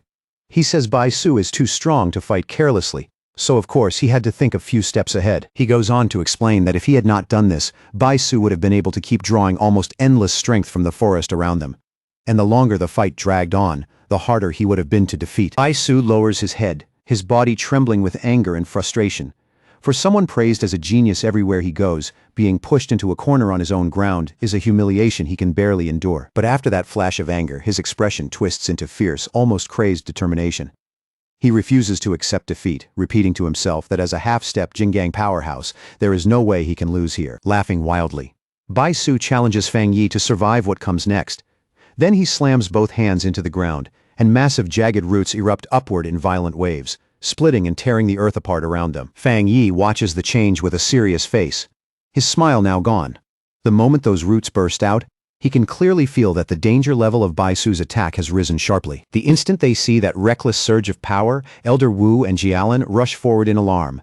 He says Bai Su is too strong to fight carelessly, so of course he had to think a few steps ahead. He goes on to explain that if he had not done this, Bai Su would have been able to keep drawing almost endless strength from the forest around them. And the longer the fight dragged on, the harder he would have been to defeat. Bai Su lowers his head, his body trembling with anger and frustration. For someone praised as a genius everywhere he goes, being pushed into a corner on his own ground is a humiliation he can barely endure. But after that flash of anger, his expression twists into fierce, almost crazed determination. He refuses to accept defeat, repeating to himself that as a half-step Jinggang powerhouse, there is no way he can lose here. Laughing wildly, Bai Su challenges Fang Yi to survive what comes next. Then he slams both hands into the ground, and massive jagged roots erupt upward in violent waves, splitting and tearing the earth apart around them. Fang Yi watches the change with a serious face, his smile now gone. The moment those roots burst out, he can clearly feel that the danger level of Bai Su's attack has risen sharply. The instant they see that reckless surge of power, Elder Wu and Jialan rush forward in alarm.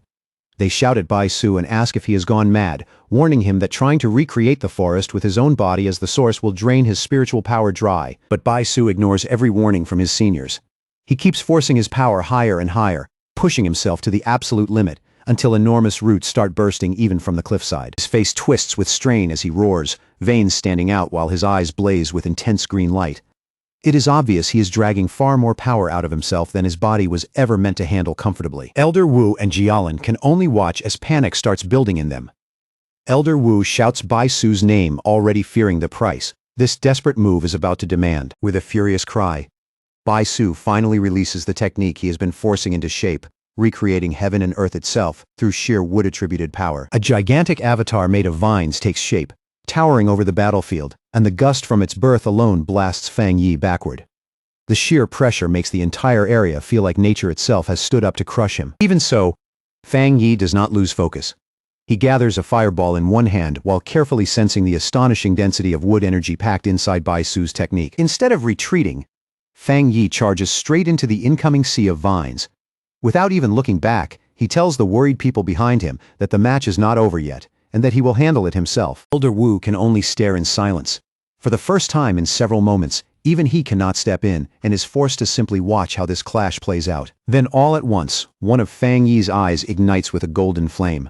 They shout at Bai Su and ask if he has gone mad, warning him that trying to recreate the forest with his own body as the source will drain his spiritual power dry. But Bai Su ignores every warning from his seniors. He keeps forcing his power higher and higher, pushing himself to the absolute limit, until enormous roots start bursting even from the cliffside. His face twists with strain as he roars, veins standing out while his eyes blaze with intense green light. It is obvious he is dragging far more power out of himself than his body was ever meant to handle comfortably. Elder Wu and Jialan can only watch as panic starts building in them. Elder Wu shouts Bai Su's name, already fearing the price this desperate move is about to demand. With a furious cry, Bai Su finally releases the technique he has been forcing into shape, recreating heaven and earth itself through sheer wood-attributed power. A gigantic avatar made of vines takes shape, towering over the battlefield, and the gust from its birth alone blasts Fang Yi backward. The sheer pressure makes the entire area feel like nature itself has stood up to crush him. Even so, Fang Yi does not lose focus. He gathers a fireball in one hand while carefully sensing the astonishing density of wood energy packed inside Bai Su's technique. Instead of retreating, Fang Yi charges straight into the incoming sea of vines. Without even looking back, he tells the worried people behind him that the match is not over yet, and that he will handle it himself. Elder Wu can only stare in silence. For the first time in several moments, even he cannot step in, and is forced to simply watch how this clash plays out. Then all at once, one of Fang Yi's eyes ignites with a golden flame.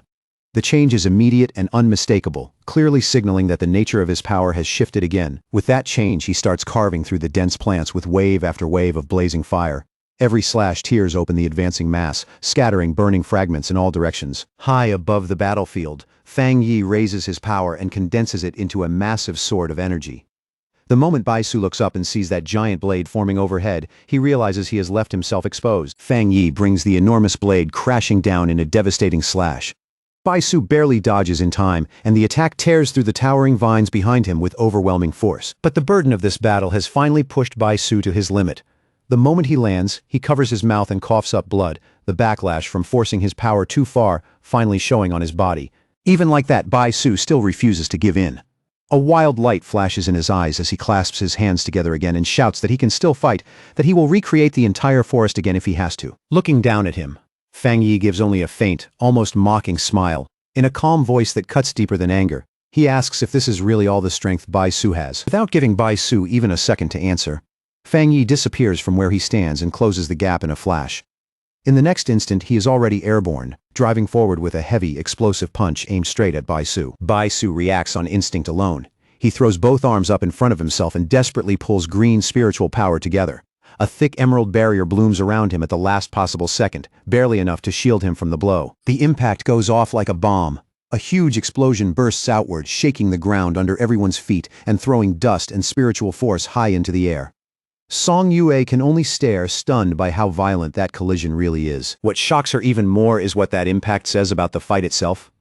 The change is immediate and unmistakable, clearly signaling that the nature of his power has shifted again. With that change, he starts carving through the dense plants with wave after wave of blazing fire. Every slash tears open the advancing mass, scattering burning fragments in all directions. High above the battlefield, Fang Yi raises his power and condenses it into a massive sword of energy. The moment Bai Su looks up and sees that giant blade forming overhead, he realizes he has left himself exposed. Fang Yi brings the enormous blade crashing down in a devastating slash. Bai Su barely dodges in time, and the attack tears through the towering vines behind him with overwhelming force. But the burden of this battle has finally pushed Bai Su to his limit. The moment he lands, he covers his mouth and coughs up blood, the backlash from forcing his power too far finally showing on his body. Even like that, Bai Su still refuses to give in. A wild light flashes in his eyes as he clasps his hands together again and shouts that he can still fight, that he will recreate the entire forest again if he has to. Looking down at him, Fang Yi gives only a faint, almost mocking smile. In a calm voice that cuts deeper than anger, he asks if this is really all the strength Bai Su has. Without giving Bai Su even a second to answer, Fang Yi disappears from where he stands and closes the gap in a flash. In the next instant, he is already airborne, driving forward with a heavy, explosive punch aimed straight at Bai Su. Bai Su reacts on instinct alone. He throws both arms up in front of himself and desperately pulls green spiritual power together. A thick emerald barrier blooms around him at the last possible second, barely enough to shield him from the blow. The impact goes off like a bomb. A huge explosion bursts outward, shaking the ground under everyone's feet and throwing dust and spiritual force high into the air. Song Yue can only stare, stunned by how violent that collision really is. What shocks her even more is what that impact says about the fight itself.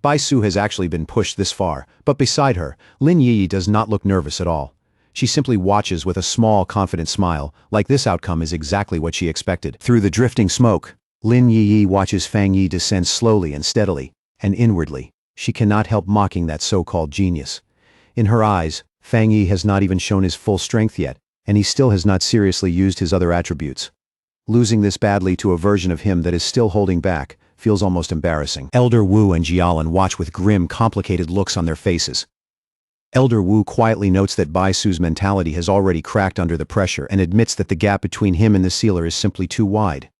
Bai Su has actually been pushed this far, but beside her, Lin Yi does not look nervous at all. She simply watches with a small, confident smile, like this outcome is exactly what she expected. Through the drifting smoke, Lin Yi watches Fang Yi descend slowly and steadily, and inwardly, she cannot help mocking that so-called genius. In her eyes, Fang Yi has not even shown his full strength yet, and he still has not seriously used his other attributes. Losing this badly to a version of him that is still holding back feels almost embarrassing. Elder Wu and Jialan watch with grim, complicated looks on their faces. Elder Wu quietly notes that Bai Su's mentality has already cracked under the pressure and admits that the gap between him and the sealer is simply too wide.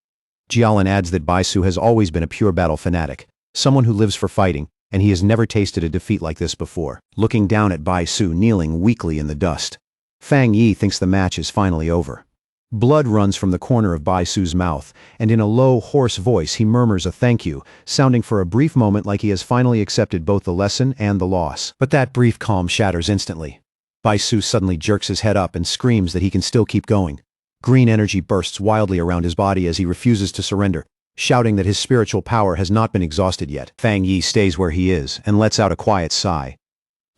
Jialan adds that Bai Su has always been a pure battle fanatic, someone who lives for fighting, and he has never tasted a defeat like this before. Looking down at Bai Su kneeling weakly in the dust, Fang Yi thinks the match is finally over. Blood runs from the corner of Bai Su's mouth, and in a low, hoarse voice he murmurs a thank you, sounding for a brief moment like he has finally accepted both the lesson and the loss. But that brief calm shatters instantly. Bai Su suddenly jerks his head up and screams that he can still keep going. Green energy bursts wildly around his body as he refuses to surrender, shouting that his spiritual power has not been exhausted yet. Fang Yi stays where he is and lets out a quiet sigh.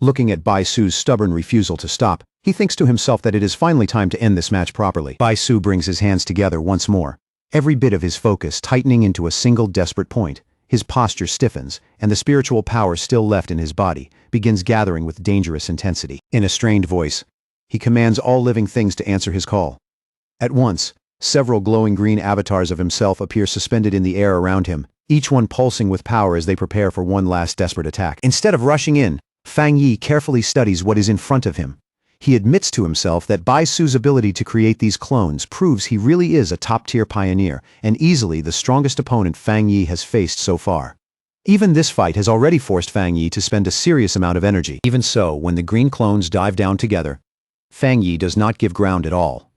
Looking at Bai Su's stubborn refusal to stop, he thinks to himself that it is finally time to end this match properly. Bai Su brings his hands together once more, every bit of his focus tightening into a single desperate point. His posture stiffens, and the spiritual power still left in his body begins gathering with dangerous intensity. In a strained voice, he commands all living things to answer his call. At once, several glowing green avatars of himself appear suspended in the air around him, each one pulsing with power as they prepare for one last desperate attack. Instead of rushing in, Fang Yi carefully studies what is in front of him. He admits to himself that Bai Su's ability to create these clones proves he really is a top-tier pioneer, and easily the strongest opponent Fang Yi has faced so far. Even this fight has already forced Fang Yi to spend a serious amount of energy. Even so, when the green clones dive down together, Fang Yi does not give ground at all.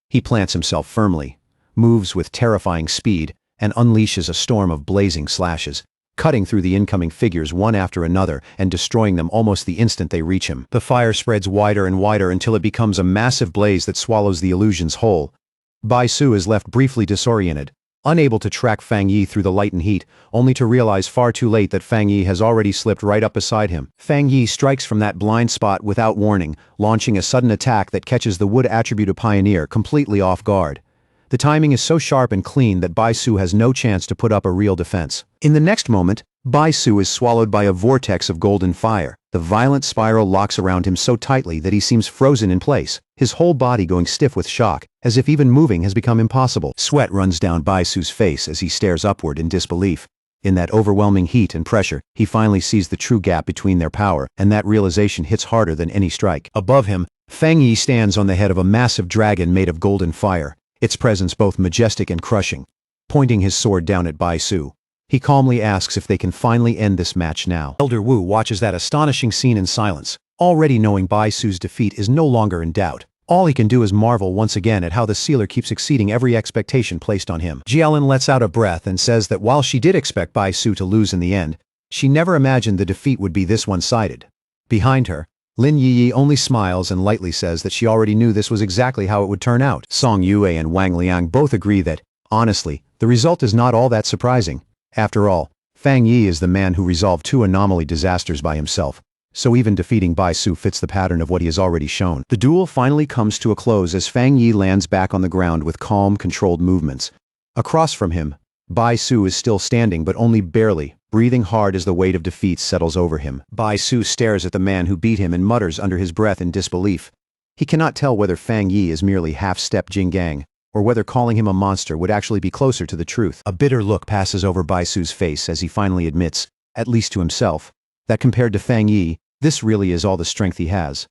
He plants himself firmly, moves with terrifying speed, and unleashes a storm of blazing slashes, cutting through the incoming figures one after another and destroying them almost the instant they reach him. The fire spreads wider and wider until it becomes a massive blaze that swallows the illusions whole. Bai Su is left briefly disoriented, unable to track Fang Yi through the light and heat, only to realize far too late that Fang Yi has already slipped right up beside him. Fang Yi strikes from that blind spot without warning, launching a sudden attack that catches the wood attribute of Pioneer completely off guard. The timing is so sharp and clean that Bai Su has no chance to put up a real defense. In the next moment, Bai Su is swallowed by a vortex of golden fire. The violent spiral locks around him so tightly that he seems frozen in place, his whole body going stiff with shock, as if even moving has become impossible. Sweat runs down Bai Su's face as he stares upward in disbelief. In that overwhelming heat and pressure, he finally sees the true gap between their power, and that realization hits harder than any strike. Above him, Fang Yi stands on the head of a massive dragon made of golden fire, its presence both majestic and crushing. Pointing his sword down at Bai Su, he calmly asks if they can finally end this match now. Elder Wu watches that astonishing scene in silence, already knowing Bai Su's defeat is no longer in doubt. All he can do is marvel once again at how the sealer keeps exceeding every expectation placed on him. Jialan lets out a breath and says that while she did expect Bai Su to lose in the end, she never imagined the defeat would be this one-sided. Behind her, Lin Yi only smiles and lightly says that she already knew this was exactly how it would turn out. Song Yue and Wang Liang both agree that, honestly, the result is not all that surprising. After all, Fang Yi is the man who resolved two anomaly disasters by himself, so even defeating Bai Su fits the pattern of what he has already shown. The duel finally comes to a close as Fang Yi lands back on the ground with calm, controlled movements. Across from him, Bai Su is still standing but only barely, breathing hard as the weight of defeat settles over him. Bai Su stares at the man who beat him and mutters under his breath in disbelief. He cannot tell whether Fang Yi is merely half-step Jinggang, or whether calling him a monster would actually be closer to the truth. A bitter look passes over Bai Su's face as he finally admits, at least to himself, that compared to Fang Yi, this really is all the strength he has.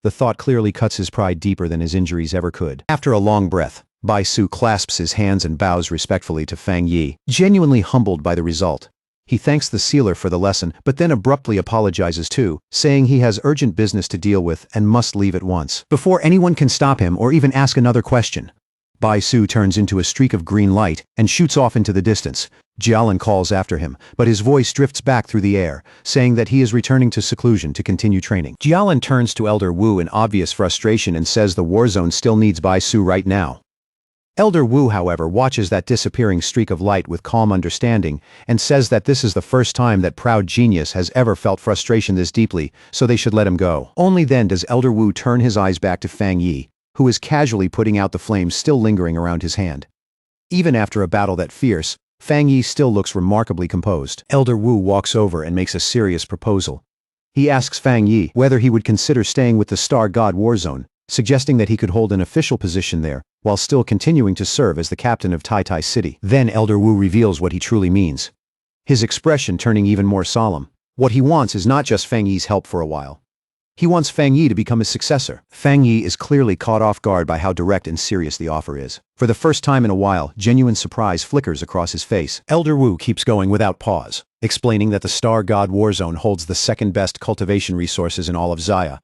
The thought clearly cuts his pride deeper than his injuries ever could. After a long breath, Bai Su clasps his hands and bows respectfully to Fang Yi, genuinely humbled by the result. He thanks the sealer for the lesson, but then abruptly apologizes too, saying he has urgent business to deal with and must leave at once. Before anyone can stop him or even ask another question, Bai Su turns into a streak of green light and shoots off into the distance. Jialan calls after him, but his voice drifts back through the air, saying that he is returning to seclusion to continue training. Jialan turns to Elder Wu in obvious frustration and says the war zone still needs Bai Su right now. Elder Wu, however, watches that disappearing streak of light with calm understanding and says that this is the first time that proud genius has ever felt frustration this deeply, so they should let him go. Only then does Elder Wu turn his eyes back to Fang Yi, who is casually putting out the flames still lingering around his hand. Even after a battle that fierce, Fang Yi still looks remarkably composed. Elder Wu walks over and makes a serious proposal. He asks Fang Yi whether he would consider staying with the Star God War Zone, suggesting that he could hold an official position there, while still continuing to serve as the captain of Tai Tai City. Then Elder Wu reveals what he truly means, his expression turning even more solemn. What he wants is not just Fang Yi's help for a while. He wants Fang Yi to become his successor. Fang Yi is clearly caught off guard by how direct and serious the offer is. For the first time in a while, genuine surprise flickers across his face. Elder Wu keeps going without pause, explaining that the Star God War Zone holds the second best cultivation resources in all of Xia.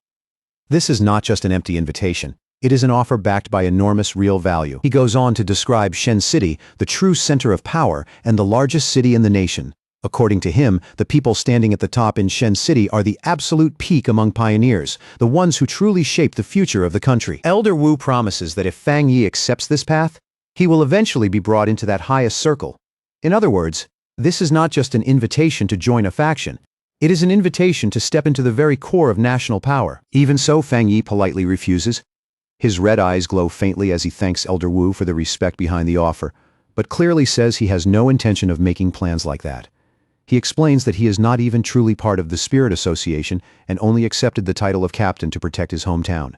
This is not just an empty invitation. It is an offer backed by enormous real value. He goes on to describe Shen City, the true center of power and the largest city in the nation. According to him, the people standing at the top in Shen City are the absolute peak among pioneers, the ones who truly shape the future of the country. Elder Wu promises that if Fang Yi accepts this path, he will eventually be brought into that highest circle. In other words, this is not just an invitation to join a faction. It is an invitation to step into the very core of national power. Even so, Fang Yi politely refuses. His red eyes glow faintly as he thanks Elder Wu for the respect behind the offer, but clearly says he has no intention of making plans like that. He explains that he is not even truly part of the Spirit Association and only accepted the title of captain to protect his hometown.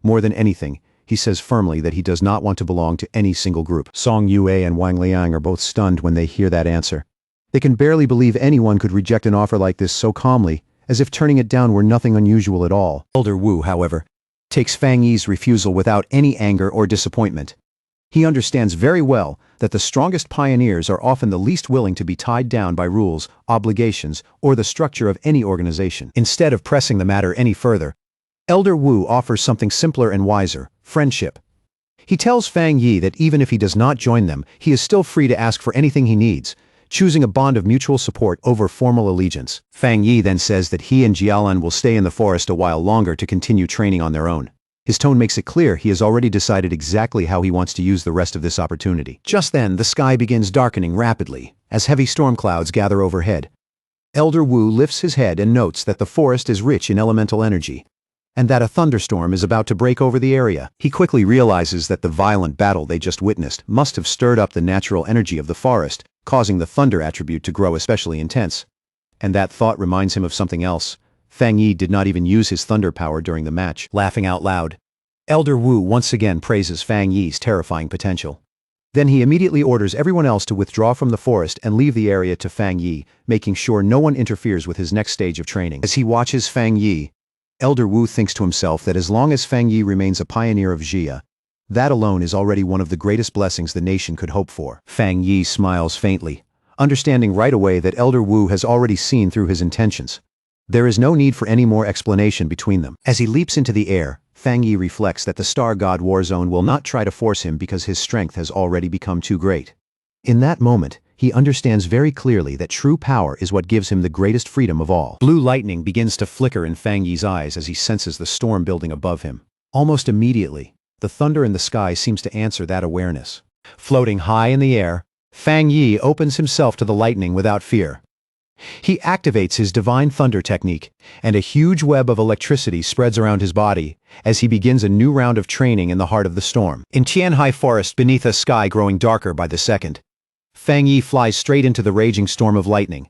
More than anything, he says firmly that he does not want to belong to any single group. Song Yue and Wang Liang are both stunned when they hear that answer. They can barely believe anyone could reject an offer like this so calmly, as if turning it down were nothing unusual at all. Elder Wu, however, takes Fang Yi's refusal without any anger or disappointment. He understands very well that the strongest pioneers are often the least willing to be tied down by rules, obligations, or the structure of any organization. Instead of pressing the matter any further, Elder Wu offers something simpler and wiser: friendship. He tells Fang Yi that even if he does not join them, he is still free to ask for anything he needs, choosing a bond of mutual support over formal allegiance. Fang Yi then says that he and Jialan will stay in the forest a while longer to continue training on their own. His tone makes it clear he has already decided exactly how he wants to use the rest of this opportunity. Just then, the sky begins darkening rapidly, as heavy storm clouds gather overhead. Elder Wu lifts his head and notes that the forest is rich in elemental energy, and that a thunderstorm is about to break over the area. He quickly realizes that the violent battle they just witnessed must have stirred up the natural energy of the forest, causing the thunder attribute to grow especially intense. And that thought reminds him of something else. Fang Yi did not even use his thunder power during the match. Laughing out loud, Elder Wu once again praises Fang Yi's terrifying potential. Then he immediately orders everyone else to withdraw from the forest and leave the area to Fang Yi, making sure no one interferes with his next stage of training. As he watches Fang Yi, Elder Wu thinks to himself that as long as Fang Yi remains a pioneer of Xia, that alone is already one of the greatest blessings the nation could hope for. Fang Yi smiles faintly, understanding right away that Elder Wu has already seen through his intentions. There is no need for any more explanation between them. As he leaps into the air, Fang Yi reflects that the Star God War Zone will not try to force him because his strength has already become too great. In that moment, he understands very clearly that true power is what gives him the greatest freedom of all. Blue lightning begins to flicker in Fang Yi's eyes as he senses the storm building above him. Almost immediately, the thunder in the sky seems to answer that awareness. Floating high in the air, Fang Yi opens himself to the lightning without fear. He activates his divine thunder technique, and a huge web of electricity spreads around his body as he begins a new round of training in the heart of the storm. In Tianhai Forest, beneath a sky growing darker by the second, Fang Yi flies straight into the raging storm of lightning.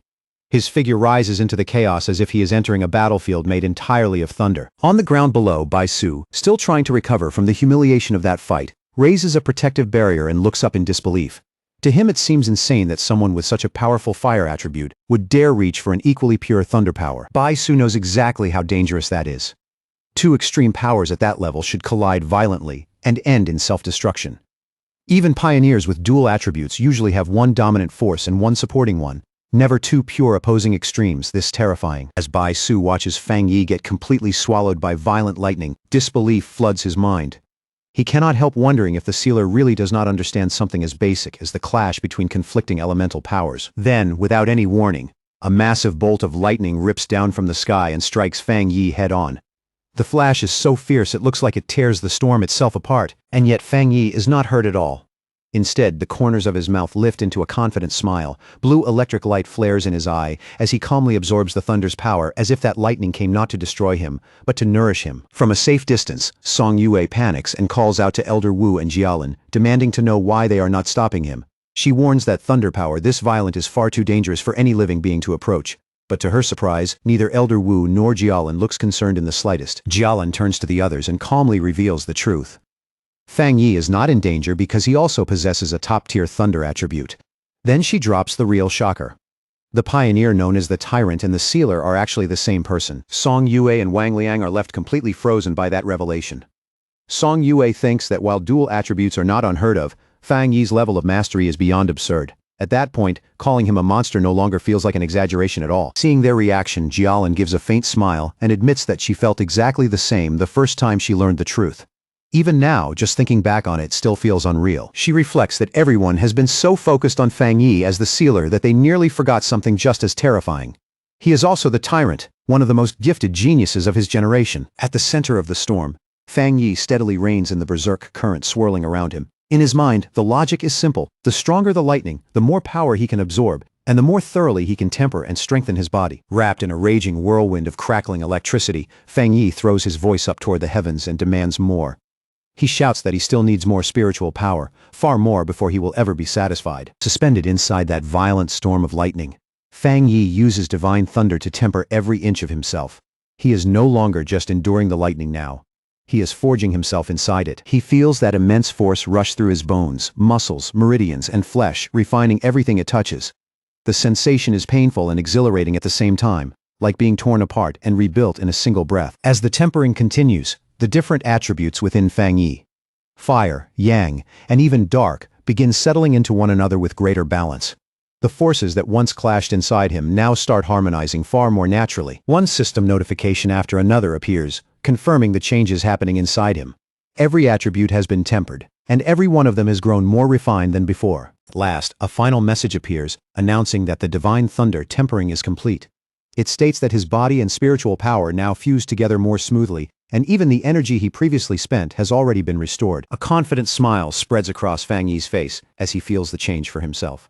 His figure rises into the chaos as if he is entering a battlefield made entirely of thunder. On the ground below, Bai Su, still trying to recover from the humiliation of that fight, raises a protective barrier and looks up in disbelief. To him it seems insane that someone with such a powerful fire attribute would dare reach for an equally pure thunder power. Bai Su knows exactly how dangerous that is. Two extreme powers at that level should collide violently and end in self-destruction. Even pioneers with dual attributes usually have one dominant force and one supporting one. Never two pure opposing extremes this terrifying. As Bai Su watches Fang Yi get completely swallowed by violent lightning, disbelief floods his mind. He cannot help wondering if the sealer really does not understand something as basic as the clash between conflicting elemental powers. Then, without any warning, a massive bolt of lightning rips down from the sky and strikes Fang Yi head-on. The flash is so fierce it looks like it tears the storm itself apart, and yet Fang Yi is not hurt at all. Instead, the corners of his mouth lift into a confident smile. Blue electric light flares in his eye as he calmly absorbs the thunder's power, as if that lightning came not to destroy him, but to nourish him. From a safe distance, Song Yue panics and calls out to Elder Wu and Jialin, demanding to know why they are not stopping him. She warns that thunder power this violent is far too dangerous for any living being to approach. But to her surprise, neither Elder Wu nor Jialin looks concerned in the slightest. Jialin turns to the others and calmly reveals the truth. Fang Yi is not in danger because he also possesses a top-tier thunder attribute. Then she drops the real shocker. The pioneer known as the Tyrant and the Sealer are actually the same person. Song Yue and Wang Liang are left completely frozen by that revelation. Song Yue thinks that while dual attributes are not unheard of, Fang Yi's level of mastery is beyond absurd. At that point, calling him a monster no longer feels like an exaggeration at all. Seeing their reaction, Jialin gives a faint smile and admits that she felt exactly the same the first time she learned the truth. Even now, just thinking back on it still feels unreal. She reflects that everyone has been so focused on Fang Yi as the Sealer that they nearly forgot something just as terrifying. He is also the Tyrant, one of the most gifted geniuses of his generation. At the center of the storm, Fang Yi steadily reigns in the berserk current swirling around him. In his mind, the logic is simple. The stronger the lightning, the more power he can absorb, and the more thoroughly he can temper and strengthen his body. Wrapped in a raging whirlwind of crackling electricity, Fang Yi throws his voice up toward the heavens and demands more. He shouts that he still needs more spiritual power, far more before he will ever be satisfied. Suspended inside that violent storm of lightning, Fang Yi uses divine thunder to temper every inch of himself. He is no longer just enduring the lightning now. He is forging himself inside it. He feels that immense force rush through his bones, muscles, meridians, and flesh, refining everything it touches. The sensation is painful and exhilarating at the same time, like being torn apart and rebuilt in a single breath. As the tempering continues, the different attributes within Fang Yi, fire, yang, and even dark, begin settling into one another with greater balance. The forces that once clashed inside him now start harmonizing far more naturally. One system notification after another appears, confirming the changes happening inside him. Every attribute has been tempered, and every one of them has grown more refined than before. At last, a final message appears, announcing that the divine thunder tempering is complete. It states that his body and spiritual power now fuse together more smoothly, and even the energy he previously spent has already been restored. A confident smile spreads across Fang Yi's face as he feels the change for himself.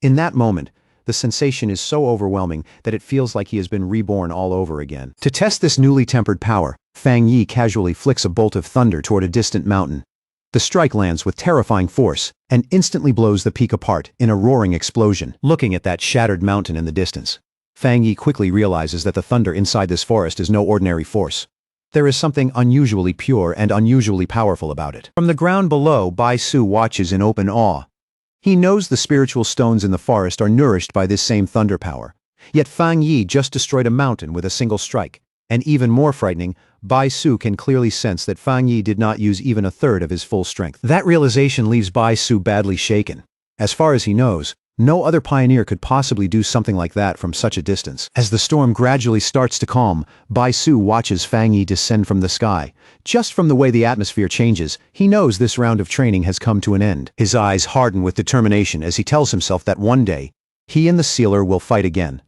In that moment, the sensation is so overwhelming that it feels like he has been reborn all over again. To test this newly tempered power, Fang Yi casually flicks a bolt of thunder toward a distant mountain. The strike lands with terrifying force and instantly blows the peak apart in a roaring explosion. Looking at that shattered mountain in the distance, Fang Yi quickly realizes that the thunder inside this forest is no ordinary force. There is something unusually pure and unusually powerful about it. From the ground below, Bai Su watches in open awe. He knows the spiritual stones in the forest are nourished by this same thunder power. Yet Fang Yi just destroyed a mountain with a single strike. And even more frightening, Bai Su can clearly sense that Fang Yi did not use even a third of his full strength. That realization leaves Bai Su badly shaken. As far as he knows, no other pioneer could possibly do something like that from such a distance. As the storm gradually starts to calm, Bai Su watches Fang Yi descend from the sky. Just from the way the atmosphere changes, he knows this round of training has come to an end. His eyes harden with determination as he tells himself that one day, he and the Sealer will fight again.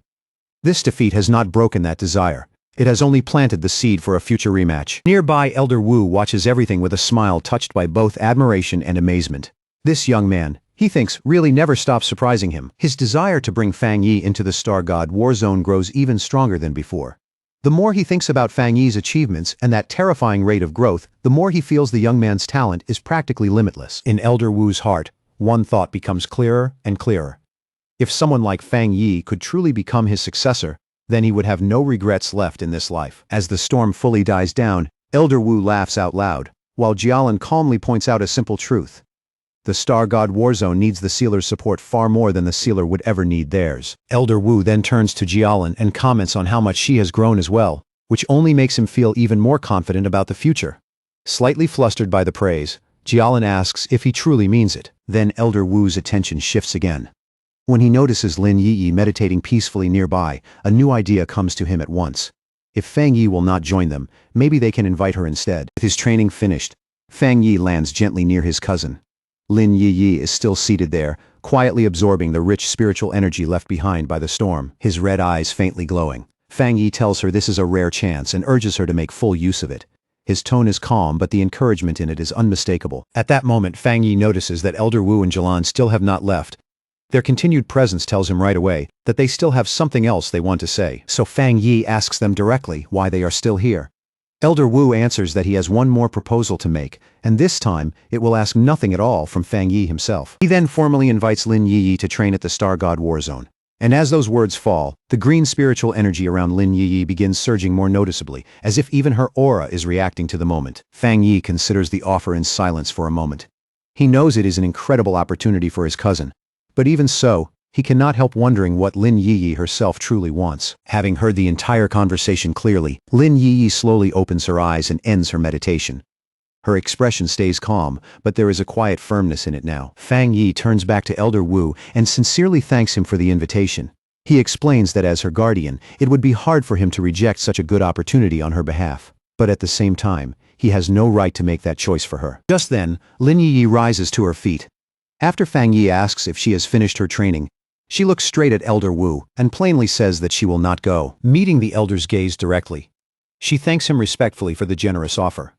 This defeat has not broken that desire. It has only planted the seed for a future rematch. Nearby, Elder Wu watches everything with a smile touched by both admiration and amazement. This young man, he thinks, really never stops surprising him. His desire to bring Fang Yi into the Star God War Zone grows even stronger than before. The more he thinks about Fang Yi's achievements and that terrifying rate of growth, the more he feels the young man's talent is practically limitless. In Elder Wu's heart, one thought becomes clearer and clearer. If someone like Fang Yi could truly become his successor, then he would have no regrets left in this life. As the storm fully dies down, Elder Wu laughs out loud, while Jialin calmly points out a simple truth. The Star God War Zone needs the Sealer's support far more than the Sealer would ever need theirs. Elder Wu then turns to Jialin and comments on how much she has grown as well, which only makes him feel even more confident about the future. Slightly flustered by the praise, Jialin asks if he truly means it. Then Elder Wu's attention shifts again. When he notices Lin Yi meditating peacefully nearby, a new idea comes to him at once. If Fang Yi will not join them, maybe they can invite her instead. With his training finished, Fang Yi lands gently near his cousin. Lin Yi is still seated there, quietly absorbing the rich spiritual energy left behind by the storm, his red eyes faintly glowing. Fang Yi tells her this is a rare chance and urges her to make full use of it. His tone is calm, but the encouragement in it is unmistakable. At that moment, Fang Yi notices that Elder Wu and Jilan still have not left. Their continued presence tells him right away that they still have something else they want to say, so Fang Yi asks them directly why they are still here. Elder Wu answers that he has one more proposal to make, and this time it will ask nothing at all from Fang Yi himself. He then formally invites Lin Yi to train at the Star God War Zone. And as those words fall, the green spiritual energy around Lin Yi begins surging more noticeably, as if even her aura is reacting to the moment. Fang Yi considers the offer in silence for a moment. He knows it is an incredible opportunity for his cousin. But even so, he cannot help wondering what Lin Yi herself truly wants. Having heard the entire conversation clearly, Lin Yi slowly opens her eyes and ends her meditation. Her expression stays calm, but there is a quiet firmness in it now. Fang Yi turns back to Elder Wu and sincerely thanks him for the invitation. He explains that as her guardian, it would be hard for him to reject such a good opportunity on her behalf. But at the same time, he has no right to make that choice for her. Just then, Lin Yi rises to her feet. After Fang Yi asks if she has finished her training, she looks straight at Elder Wu and plainly says that she will not go. Meeting the elder's gaze directly, she thanks him respectfully for the generous offer.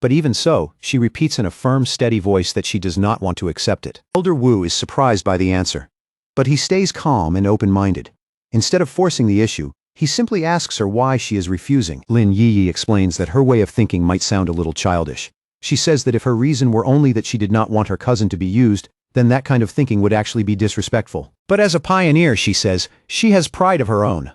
But even so, she repeats in a firm, steady voice that she does not want to accept it. Elder Wu is surprised by the answer, but he stays calm and open-minded. Instead of forcing the issue, he simply asks her why she is refusing. Lin Yi explains that her way of thinking might sound a little childish. She says that if her reason were only that she did not want her cousin to be used, then that kind of thinking would actually be disrespectful. But as a pioneer, she says, she has pride of her own.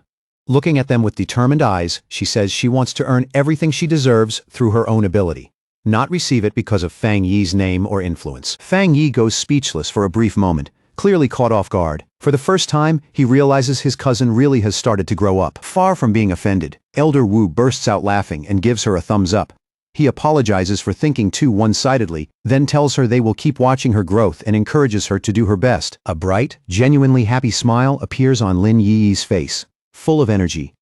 Looking at them with determined eyes, she says she wants to earn everything she deserves through her own ability, not receive it because of Fang Yi's name or influence. Fang Yi goes speechless for a brief moment, clearly caught off guard. For the first time, he realizes his cousin really has started to grow up. Far from being offended, Elder Wu bursts out laughing and gives her a thumbs up. He apologizes for thinking too one-sidedly, then tells her they will keep watching her growth and encourages her to do her best. A bright, genuinely happy smile appears on Lin Yi's face, full of energy.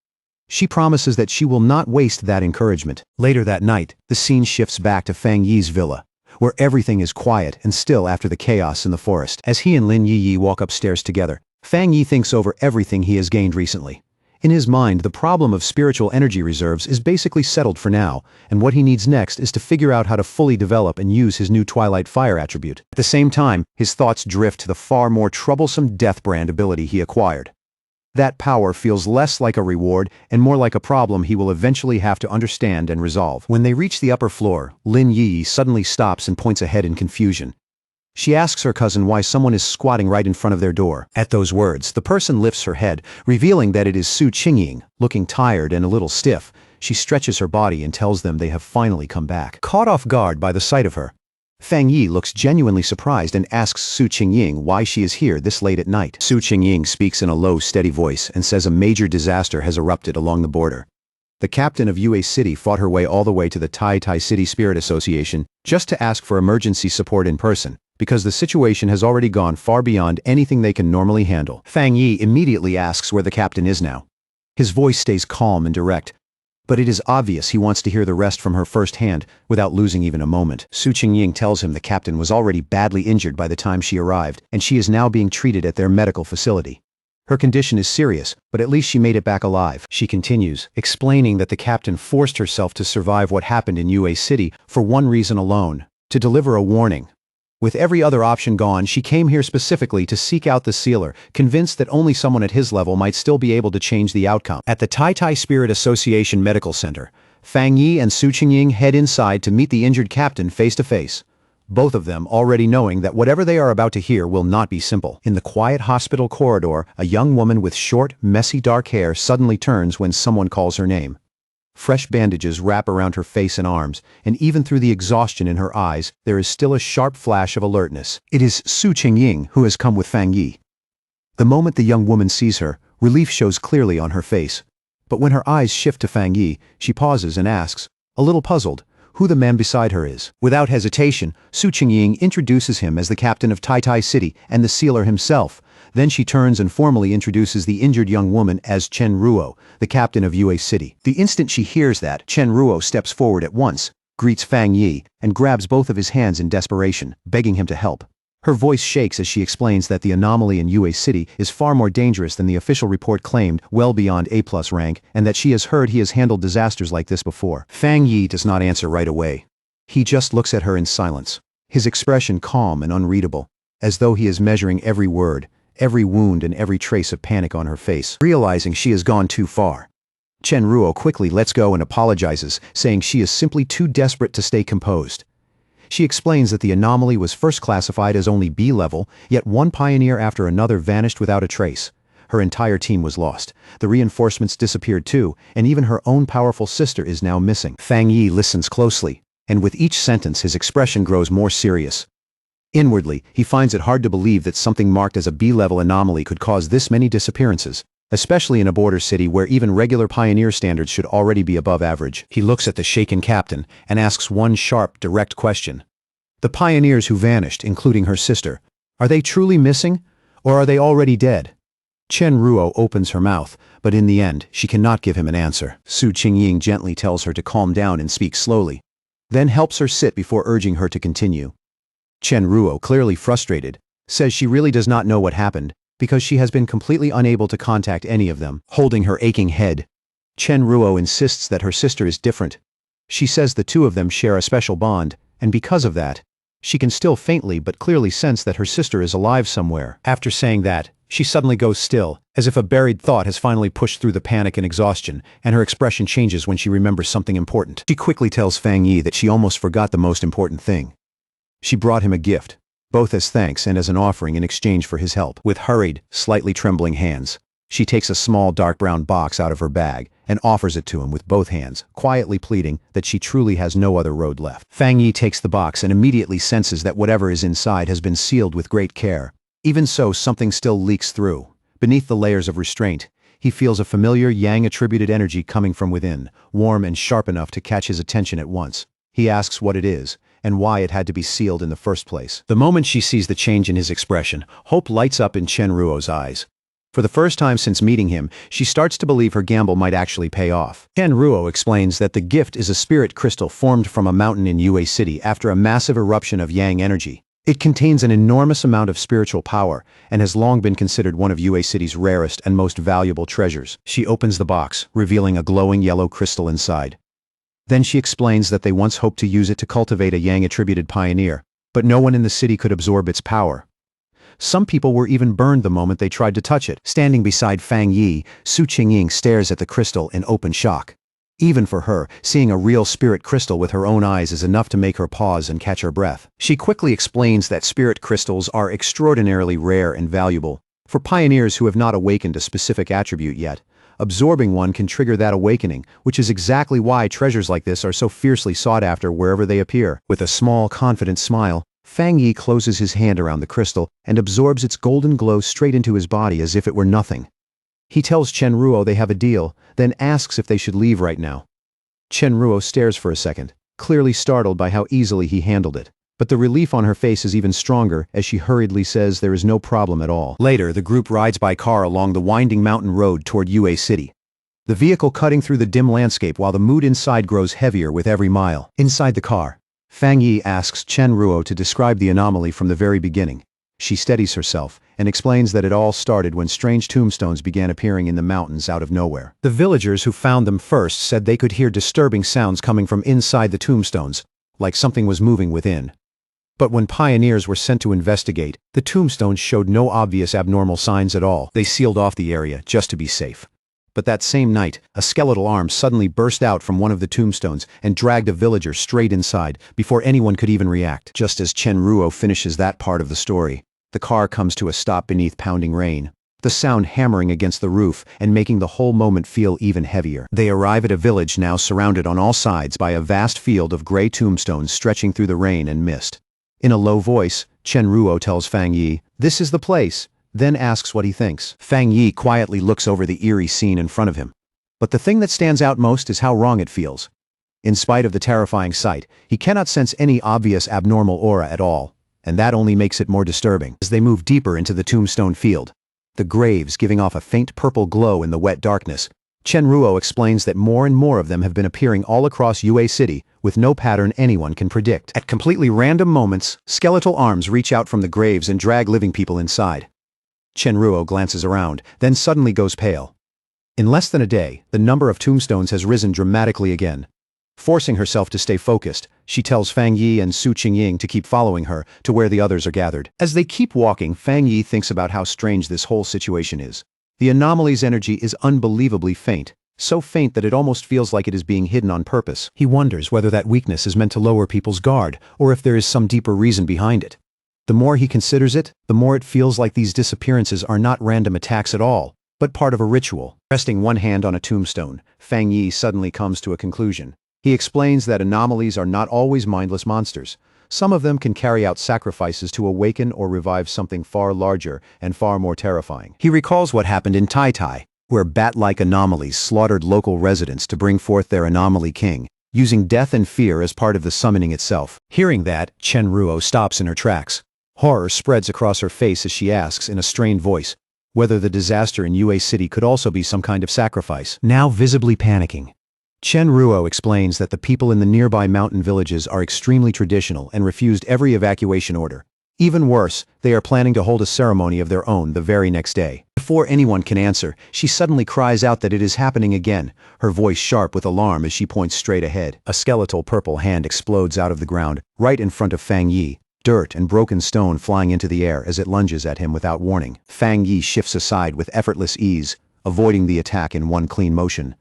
She promises that she will not waste that encouragement. Later that night, the scene shifts back to Fang Yi's villa, where everything is quiet and still after the chaos in the forest. As he and Lin Yi walk upstairs together, Fang Yi thinks over everything he has gained recently. In his mind, the problem of spiritual energy reserves is basically settled for now, and what he needs next is to figure out how to fully develop and use his new Twilight Fire attribute. At the same time, his thoughts drift to the far more troublesome Death Brand ability he acquired. That power feels less like a reward and more like a problem he will eventually have to understand and resolve. When they reach the upper floor, Lin Yi suddenly stops and points ahead in confusion. She asks her cousin why someone is squatting right in front of their door. At those words, the person lifts her head, revealing that it is Su Qingying. Looking tired and a little stiff, she stretches her body and tells them they have finally come back. Caught off guard by the sight of her, Fang Yi looks genuinely surprised and asks Su Qingying why she is here this late at night. Su Qingying speaks in a low, steady voice and says a major disaster has erupted along the border. The captain of Yue City fought her way all the way to the Tai City Spirit Association just to ask for emergency support in person, because the situation has already gone far beyond anything they can normally handle. Fang Yi immediately asks where the captain is now. His voice stays calm and direct, but it is obvious he wants to hear the rest from her firsthand without losing even a moment. Su Qingying tells him the captain was already badly injured by the time she arrived, and she is now being treated at their medical facility. Her condition is serious, but at least she made it back alive. She continues, explaining that the captain forced herself to survive what happened in Yue City for one reason alone: to deliver a warning. With every other option gone, she came here specifically to seek out the sealer, convinced that only someone at his level might still be able to change the outcome. At the Tai Spirit Association Medical Center, Fang Yi and Su Qingying head inside to meet the injured captain face to face, both of them already knowing that whatever they are about to hear will not be simple. In the quiet hospital corridor, a young woman with short, messy dark hair suddenly turns when someone calls her name. Fresh bandages wrap around her face and arms, and even through the exhaustion in her eyes, there is still a sharp flash of alertness. It is Su Qingying who has come with Fang Yi. The moment the young woman sees her, relief shows clearly on her face. But when her eyes shift to Fang Yi, she pauses and asks, a little puzzled, who the man beside her is. Without hesitation, Su Qingying introduces him as the captain of Tai Tai City and the sealer himself. Then she turns and formally introduces the injured young woman as Chen Ruo, the captain of Yue City. The instant she hears that, Chen Ruo steps forward at once, greets Fang Yi, and grabs both of his hands in desperation, begging him to help. Her voice shakes as she explains that the anomaly in Yue City is far more dangerous than the official report claimed, well beyond A+ rank, and that she has heard he has handled disasters like this before. Fang Yi does not answer right away. He just looks at her in silence, his expression calm and unreadable, as though he is measuring every word, every wound and every trace of panic on her face. Realizing she has gone too far, Chen Ruo quickly lets go and apologizes, saying she is simply too desperate to stay composed. She explains that the anomaly was first classified as only B level, yet one pioneer after another vanished without a trace. Her entire team was lost. The reinforcements disappeared too, and even her own powerful sister is now missing. Fang Yi listens closely, and with each sentence his expression grows more serious. Inwardly, he finds it hard to believe that something marked as a B-level anomaly could cause this many disappearances, especially in a border city where even regular pioneer standards should already be above average. He looks at the shaken captain and asks one sharp, direct question. The pioneers who vanished, including her sister, are they truly missing, or are they already dead? Chen Ruo opens her mouth, but in the end, she cannot give him an answer. Su Qingying gently tells her to calm down and speak slowly, then helps her sit before urging her to continue. Chen Ruo, clearly frustrated, says she really does not know what happened, because she has been completely unable to contact any of them. Holding her aching head, Chen Ruo insists that her sister is different. She says the two of them share a special bond, and because of that, she can still faintly but clearly sense that her sister is alive somewhere. After saying that, she suddenly goes still, as if a buried thought has finally pushed through the panic and exhaustion, and her expression changes when she remembers something important. She quickly tells Fang Yi that she almost forgot the most important thing. She brought him a gift, both as thanks and as an offering in exchange for his help. With hurried, slightly trembling hands, she takes a small dark brown box out of her bag and offers it to him with both hands, quietly pleading that she truly has no other road left. Fang Yi takes the box and immediately senses that whatever is inside has been sealed with great care. Even so, something still leaks through. Beneath the layers of restraint, he feels a familiar Yang-attributed energy coming from within, warm and sharp enough to catch his attention at once. He asks what it is, and why it had to be sealed in the first place. The moment she sees the change in his expression, hope lights up in Chen Ruo's eyes. For the first time since meeting him, she starts to believe her gamble might actually pay off. Chen Ruo explains that the gift is a spirit crystal formed from a mountain in Yue City after a massive eruption of Yang energy. It contains an enormous amount of spiritual power, and has long been considered one of Yue City's rarest and most valuable treasures. She opens the box, revealing a glowing yellow crystal inside. Then she explains that they once hoped to use it to cultivate a Yang-attributed pioneer, but no one in the city could absorb its power. Some people were even burned the moment they tried to touch it. Standing beside Fang Yi, Su Qingying stares at the crystal in open shock. Even for her, seeing a real spirit crystal with her own eyes is enough to make her pause and catch her breath. She quickly explains that spirit crystals are extraordinarily rare and valuable. For pioneers who have not awakened a specific attribute yet, absorbing one can trigger that awakening, which is exactly why treasures like this are so fiercely sought after wherever they appear. With a small, confident smile, Fang Yi closes his hand around the crystal and absorbs its golden glow straight into his body as if it were nothing. He tells Chen Ruo they have a deal, then asks if they should leave right now. Chen Ruo stares for a second, clearly startled by how easily he handled it. But the relief on her face is even stronger as she hurriedly says there is no problem at all. Later, the group rides by car along the winding mountain road toward Yue City, the vehicle cutting through the dim landscape while the mood inside grows heavier with every mile. Inside the car, Fang Yi asks Chen Ruo to describe the anomaly from the very beginning. She steadies herself and explains that it all started when strange tombstones began appearing in the mountains out of nowhere. The villagers who found them first said they could hear disturbing sounds coming from inside the tombstones, like something was moving within. But when pioneers were sent to investigate, the tombstones showed no obvious abnormal signs at all. They sealed off the area just to be safe. But that same night, a skeletal arm suddenly burst out from one of the tombstones and dragged a villager straight inside before anyone could even react. Just as Chen Ruo finishes that part of the story, the car comes to a stop beneath pounding rain, the sound hammering against the roof and making the whole moment feel even heavier. They arrive at a village now surrounded on all sides by a vast field of gray tombstones stretching through the rain and mist. In a low voice, Chen Ruo tells Fang Yi, "This is the place," then asks what he thinks. Fang Yi quietly looks over the eerie scene in front of him. But the thing that stands out most is how wrong it feels. In spite of the terrifying sight, he cannot sense any obvious abnormal aura at all, and that only makes it more disturbing. As they move deeper into the tombstone field, the graves giving off a faint purple glow in the wet darkness, Chenruo explains that more and more of them have been appearing all across Yue City with no pattern anyone can predict. At completely random moments, skeletal arms reach out from the graves and drag living people inside. Chenruo glances around, then suddenly goes pale. In less than a day, the number of tombstones has risen dramatically again. Forcing herself to stay focused, she tells Fang Yi and Su Qingying to keep following her to where the others are gathered. As they keep walking, Fang Yi thinks about how strange this whole situation is. The anomaly's energy is unbelievably faint, so faint that it almost feels like it is being hidden on purpose. He wonders whether that weakness is meant to lower people's guard, or if there is some deeper reason behind it. The more he considers it, the more it feels like these disappearances are not random attacks at all, but part of a ritual. Resting one hand on a tombstone, Fang Yi suddenly comes to a conclusion. He explains that anomalies are not always mindless monsters. Some of them can carry out sacrifices to awaken or revive something far larger and far more terrifying. He recalls what happened in Tai Tai, where bat-like anomalies slaughtered local residents to bring forth their anomaly king, using death and fear as part of the summoning itself. Hearing that, Chenruo stops in her tracks. Horror spreads across her face as she asks in a strained voice whether the disaster in Yue City could also be some kind of sacrifice. Now visibly panicking, Chenruo explains that the people in the nearby mountain villages are extremely traditional and refused every evacuation order. Even worse, they are planning to hold a ceremony of their own the very next day. Before anyone can answer, she suddenly cries out that it is happening again, her voice sharp with alarm as she points straight ahead. A skeletal purple hand explodes out of the ground, right in front of Fang Yi, dirt and broken stone flying into the air as it lunges at him without warning. Fang Yi shifts aside with effortless ease, avoiding the attack in one clean motion.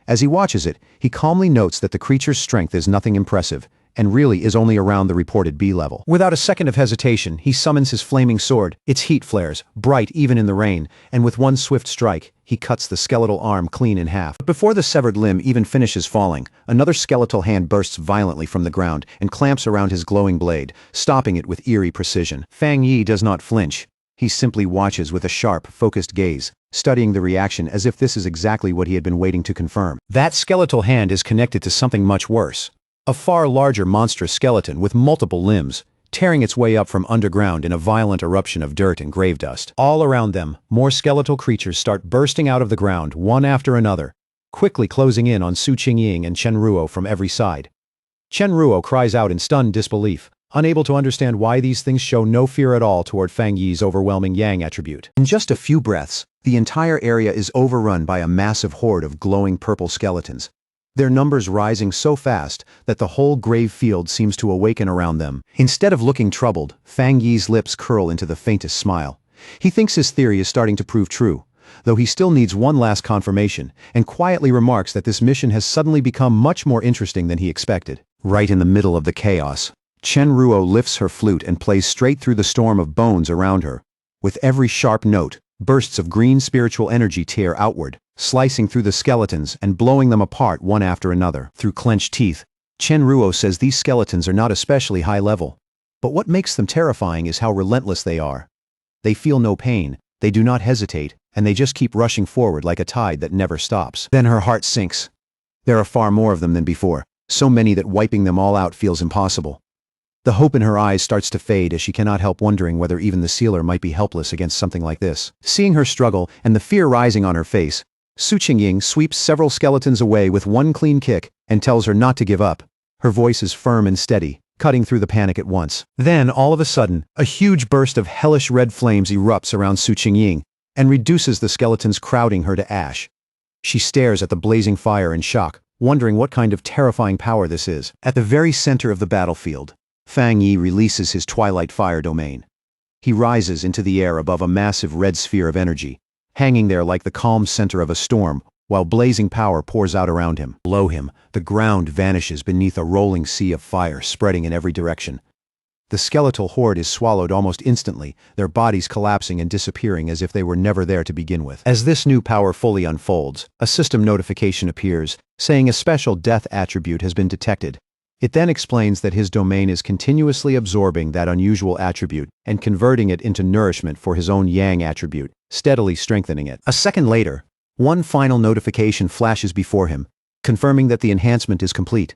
As he watches it, he calmly notes that the creature's strength is nothing impressive, and really is only around the reported B level. Without a second of hesitation, he summons his flaming sword. Its heat flares, bright even in the rain, and with one swift strike, he cuts the skeletal arm clean in half. But before the severed limb even finishes falling, another skeletal hand bursts violently from the ground and clamps around his glowing blade, stopping it with eerie precision. Fang Yi does not flinch. He simply watches with a sharp, focused gaze, studying the reaction as if this is exactly what he had been waiting to confirm. That skeletal hand is connected to something much worse. A far larger monstrous skeleton with multiple limbs, tearing its way up from underground in a violent eruption of dirt and grave dust. All around them, more skeletal creatures start bursting out of the ground, one after another, quickly closing in on Su Qingying and Chenruo from every side. Chenruo cries out in stunned disbelief, unable to understand why these things show no fear at all toward Fang Yi's overwhelming yang attribute. In just a few breaths, the entire area is overrun by a massive horde of glowing purple skeletons, their numbers rising so fast that the whole grave field seems to awaken around them. Instead of looking troubled, Fang Yi's lips curl into the faintest smile. He thinks his theory is starting to prove true, though he still needs one last confirmation, and quietly remarks that this mission has suddenly become much more interesting than he expected. Right in the middle of the chaos, Chenruo lifts her flute and plays straight through the storm of bones around her. With every sharp note, bursts of green spiritual energy tear outward, slicing through the skeletons and blowing them apart one after another. Through clenched teeth, Chenruo says these skeletons are not especially high level. But what makes them terrifying is how relentless they are. They feel no pain, they do not hesitate, and they just keep rushing forward like a tide that never stops. Then her heart sinks. There are far more of them than before, so many that wiping them all out feels impossible. The hope in her eyes starts to fade as she cannot help wondering whether even the sealer might be helpless against something like this. Seeing her struggle and the fear rising on her face, Su Qingying sweeps several skeletons away with one clean kick and tells her not to give up. Her voice is firm and steady, cutting through the panic at once. Then, all of a sudden, a huge burst of hellish red flames erupts around Su Qingying and reduces the skeletons crowding her to ash. She stares at the blazing fire in shock, wondering what kind of terrifying power this is. At the very center of the battlefield, Fang Yi releases his twilight fire domain. He rises into the air above a massive red sphere of energy, hanging there like the calm center of a storm, while blazing power pours out around him. Below him, the ground vanishes beneath a rolling sea of fire spreading in every direction. The skeletal horde is swallowed almost instantly, their bodies collapsing and disappearing as if they were never there to begin with. As this new power fully unfolds, a system notification appears, saying a special death attribute has been detected. It then explains that his domain is continuously absorbing that unusual attribute and converting it into nourishment for his own yang attribute, steadily strengthening it. A second later, one final notification flashes before him, confirming that the enhancement is complete.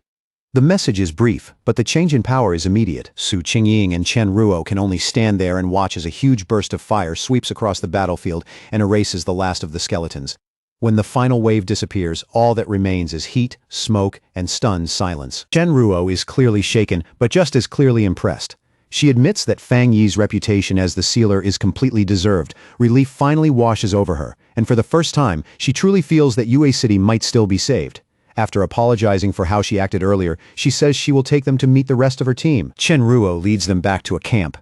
The message is brief, but the change in power is immediate. Su Qingying and Chen Ruo can only stand there and watch as a huge burst of fire sweeps across the battlefield and erases the last of the skeletons. When the final wave disappears, all that remains is heat, smoke, and stunned silence. Chen Ruo is clearly shaken, but just as clearly impressed. She admits that Fang Yi's reputation as the sealer is completely deserved. Relief finally washes over her, and for the first time, she truly feels that Yue City might still be saved. After apologizing for how she acted earlier, she says she will take them to meet the rest of her team. Chen Ruo leads them back to a camp,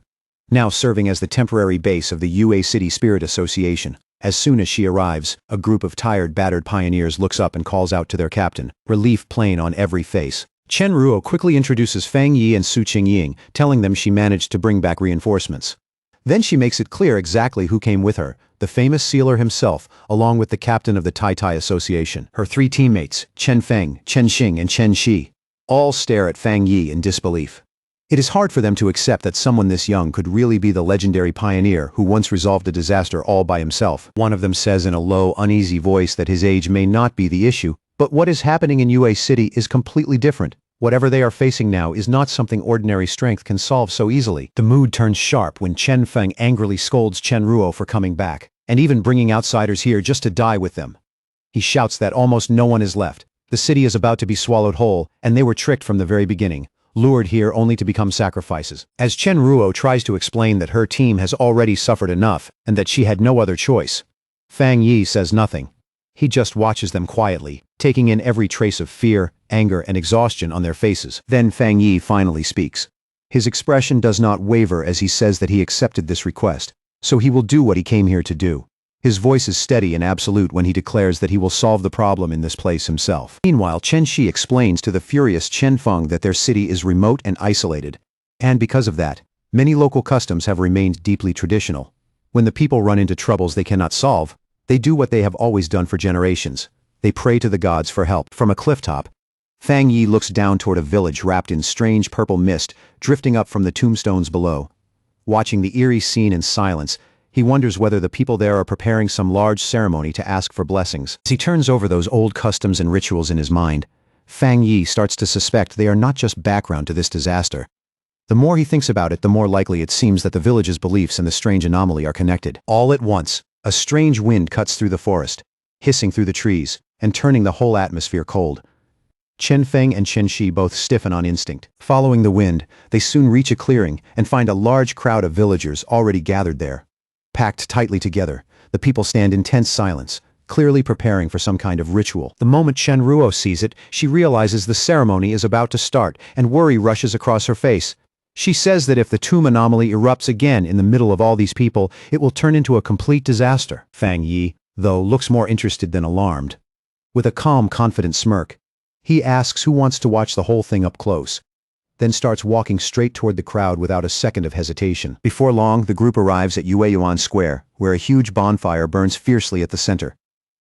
now serving as the temporary base of the Yue City Spirit Association. As soon as she arrives, a group of tired, battered pioneers looks up and calls out to their captain, relief plain on every face. Chen Ruo quickly introduces Fang Yi and Su Qingying, telling them she managed to bring back reinforcements. Then she makes it clear exactly who came with her, the famous sealer himself, along with the captain of the Tai Tai Association. Her three teammates, Chen Feng, Chen Xing and Chen Shi, all stare at Fang Yi in disbelief. It is hard for them to accept that someone this young could really be the legendary pioneer who once resolved a disaster all by himself. One of them says in a low, uneasy voice that his age may not be the issue, but what is happening in Yue City is completely different. Whatever they are facing now is not something ordinary strength can solve so easily. The mood turns sharp when Chen Feng angrily scolds Chen Ruo for coming back, and even bringing outsiders here just to die with them. He shouts that almost no one is left. The city is about to be swallowed whole, and they were tricked from the very beginning, lured here only to become sacrifices. As Chen Ruo tries to explain that her team has already suffered enough, and that she had no other choice, Fang Yi says nothing. He just watches them quietly, taking in every trace of fear, anger, and exhaustion on their faces. Then Fang Yi finally speaks. His expression does not waver as he says that he accepted this request, so he will do what he came here to do. His voice is steady and absolute when he declares that he will solve the problem in this place himself. Meanwhile, Chen Shi explains to the furious Chen Feng that their city is remote and isolated, and because of that, many local customs have remained deeply traditional. When the people run into troubles they cannot solve, they do what they have always done for generations. They pray to the gods for help. From a clifftop, Fang Yi looks down toward a village wrapped in strange purple mist drifting up from the tombstones below. Watching the eerie scene in silence, he wonders whether the people there are preparing some large ceremony to ask for blessings. As he turns over those old customs and rituals in his mind, Fang Yi starts to suspect they are not just background to this disaster. The more he thinks about it, the more likely it seems that the village's beliefs and the strange anomaly are connected. All at once, a strange wind cuts through the forest, hissing through the trees, and turning the whole atmosphere cold. Chen Feng and Chen Shi both stiffen on instinct. Following the wind, they soon reach a clearing and find a large crowd of villagers already gathered there. Packed tightly together, the people stand in tense silence, clearly preparing for some kind of ritual. The moment Chen Ruo sees it, she realizes the ceremony is about to start, and worry rushes across her face. She says that if the tomb anomaly erupts again in the middle of all these people, it will turn into a complete disaster. Fang Yi, though, looks more interested than alarmed. With a calm, confident smirk, he asks who wants to watch the whole thing up close, then starts walking straight toward the crowd without a second of hesitation. Before long, the group arrives at Yueyuan Square, where a huge bonfire burns fiercely at the center.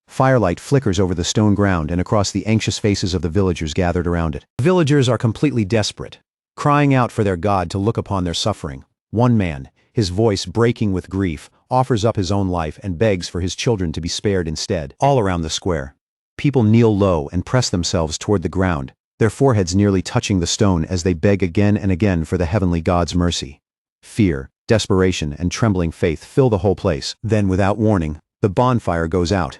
Firelight flickers over the stone ground and across the anxious faces of the villagers gathered around it. The villagers are completely desperate, crying out for their god to look upon their suffering. One man, his voice breaking with grief, offers up his own life and begs for his children to be spared instead. All around the square, people kneel low and press themselves toward the ground, their foreheads nearly touching the stone as they beg again and again for the heavenly God's mercy. Fear, desperation, and trembling faith fill the whole place. Then, without warning, the bonfire goes out.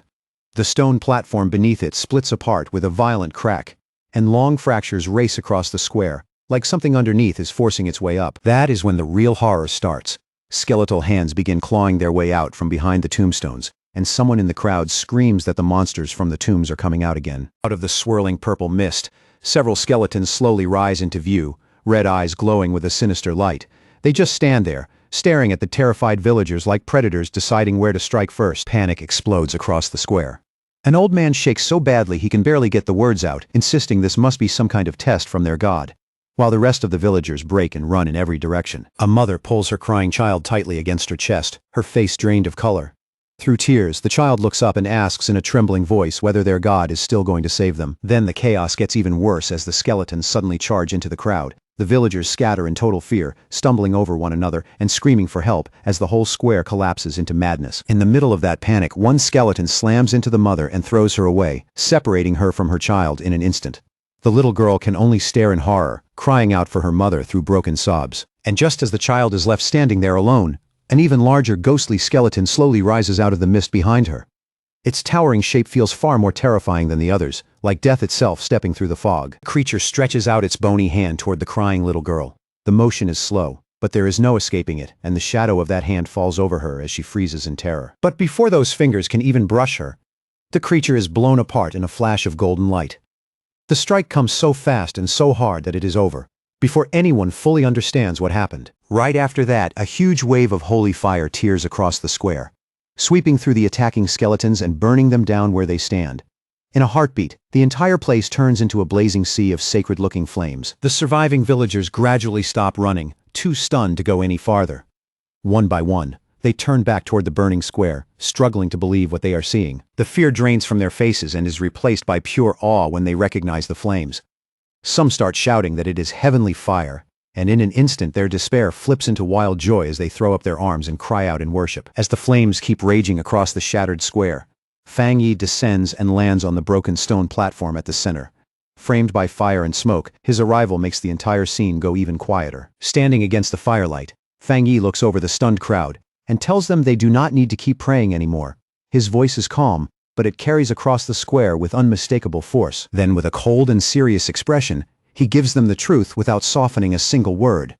The stone platform beneath it splits apart with a violent crack, and long fractures race across the square, like something underneath is forcing its way up. That is when the real horror starts. Skeletal hands begin clawing their way out from behind the tombstones, and someone in the crowd screams that the monsters from the tombs are coming out again. Out of the swirling purple mist, several skeletons slowly rise into view, red eyes glowing with a sinister light. They just stand there, staring at the terrified villagers like predators deciding where to strike first. Panic explodes across the square. An old man shakes so badly he can barely get the words out, insisting this must be some kind of test from their god, while the rest of the villagers break and run in every direction. A mother pulls her crying child tightly against her chest, her face drained of color. Through tears, the child looks up and asks in a trembling voice whether their god is still going to save them. Then the chaos gets even worse as the skeletons suddenly charge into the crowd. The villagers scatter in total fear, stumbling over one another and screaming for help as the whole square collapses into madness. In the middle of that panic, one skeleton slams into the mother and throws her away, separating her from her child in an instant. The little girl can only stare in horror, crying out for her mother through broken sobs. And just as the child is left standing there alone, an even larger ghostly skeleton slowly rises out of the mist behind her. Its towering shape feels far more terrifying than the others, like death itself stepping through the fog. The creature stretches out its bony hand toward the crying little girl. The motion is slow, but there is no escaping it, and the shadow of that hand falls over her as she freezes in terror. But before those fingers can even brush her, the creature is blown apart in a flash of golden light. The strike comes so fast and so hard that it is over, before anyone fully understands what happened. Right after that, a huge wave of holy fire tears across the square, sweeping through the attacking skeletons and burning them down where they stand. In a heartbeat, the entire place turns into a blazing sea of sacred-looking flames. The surviving villagers gradually stop running, too stunned to go any farther. One by one, they turn back toward the burning square, struggling to believe what they are seeing. The fear drains from their faces and is replaced by pure awe when they recognize the flames. Some start shouting that it is heavenly fire, and in an instant their despair flips into wild joy as they throw up their arms and cry out in worship. As the flames keep raging across the shattered square, Fang Yi descends and lands on the broken stone platform at the center. Framed by fire and smoke, his arrival makes the entire scene go even quieter. Standing against the firelight, Fang Yi looks over the stunned crowd and tells them they do not need to keep praying anymore. His voice is calm, but it carries across the square with unmistakable force. Then, with a cold and serious expression, he gives them the truth without softening a single word.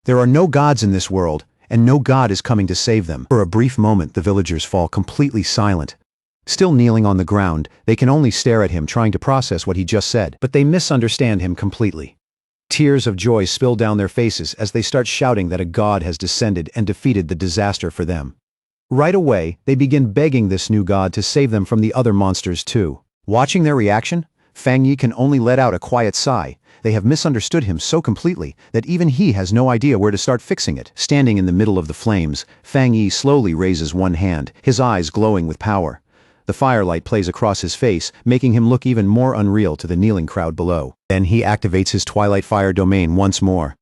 There are no gods in this world, and no god is coming to save them. For a brief moment, the villagers fall completely silent. Still kneeling on the ground, they can only stare at him, trying to process what he just said, but they misunderstand him completely. Tears of joy spill down their faces as they start shouting that a god has descended and defeated the disaster for them. Right away, they begin begging this new god to save them from the other monsters too. Watching their reaction, Fang Yi can only let out a quiet sigh. They have misunderstood him so completely that even he has no idea where to start fixing it. Standing in the middle of the flames, Fang Yi slowly raises one hand, his eyes glowing with power. The firelight plays across his face, making him look even more unreal to the kneeling crowd below. Then he activates his Twilight Fire domain once more.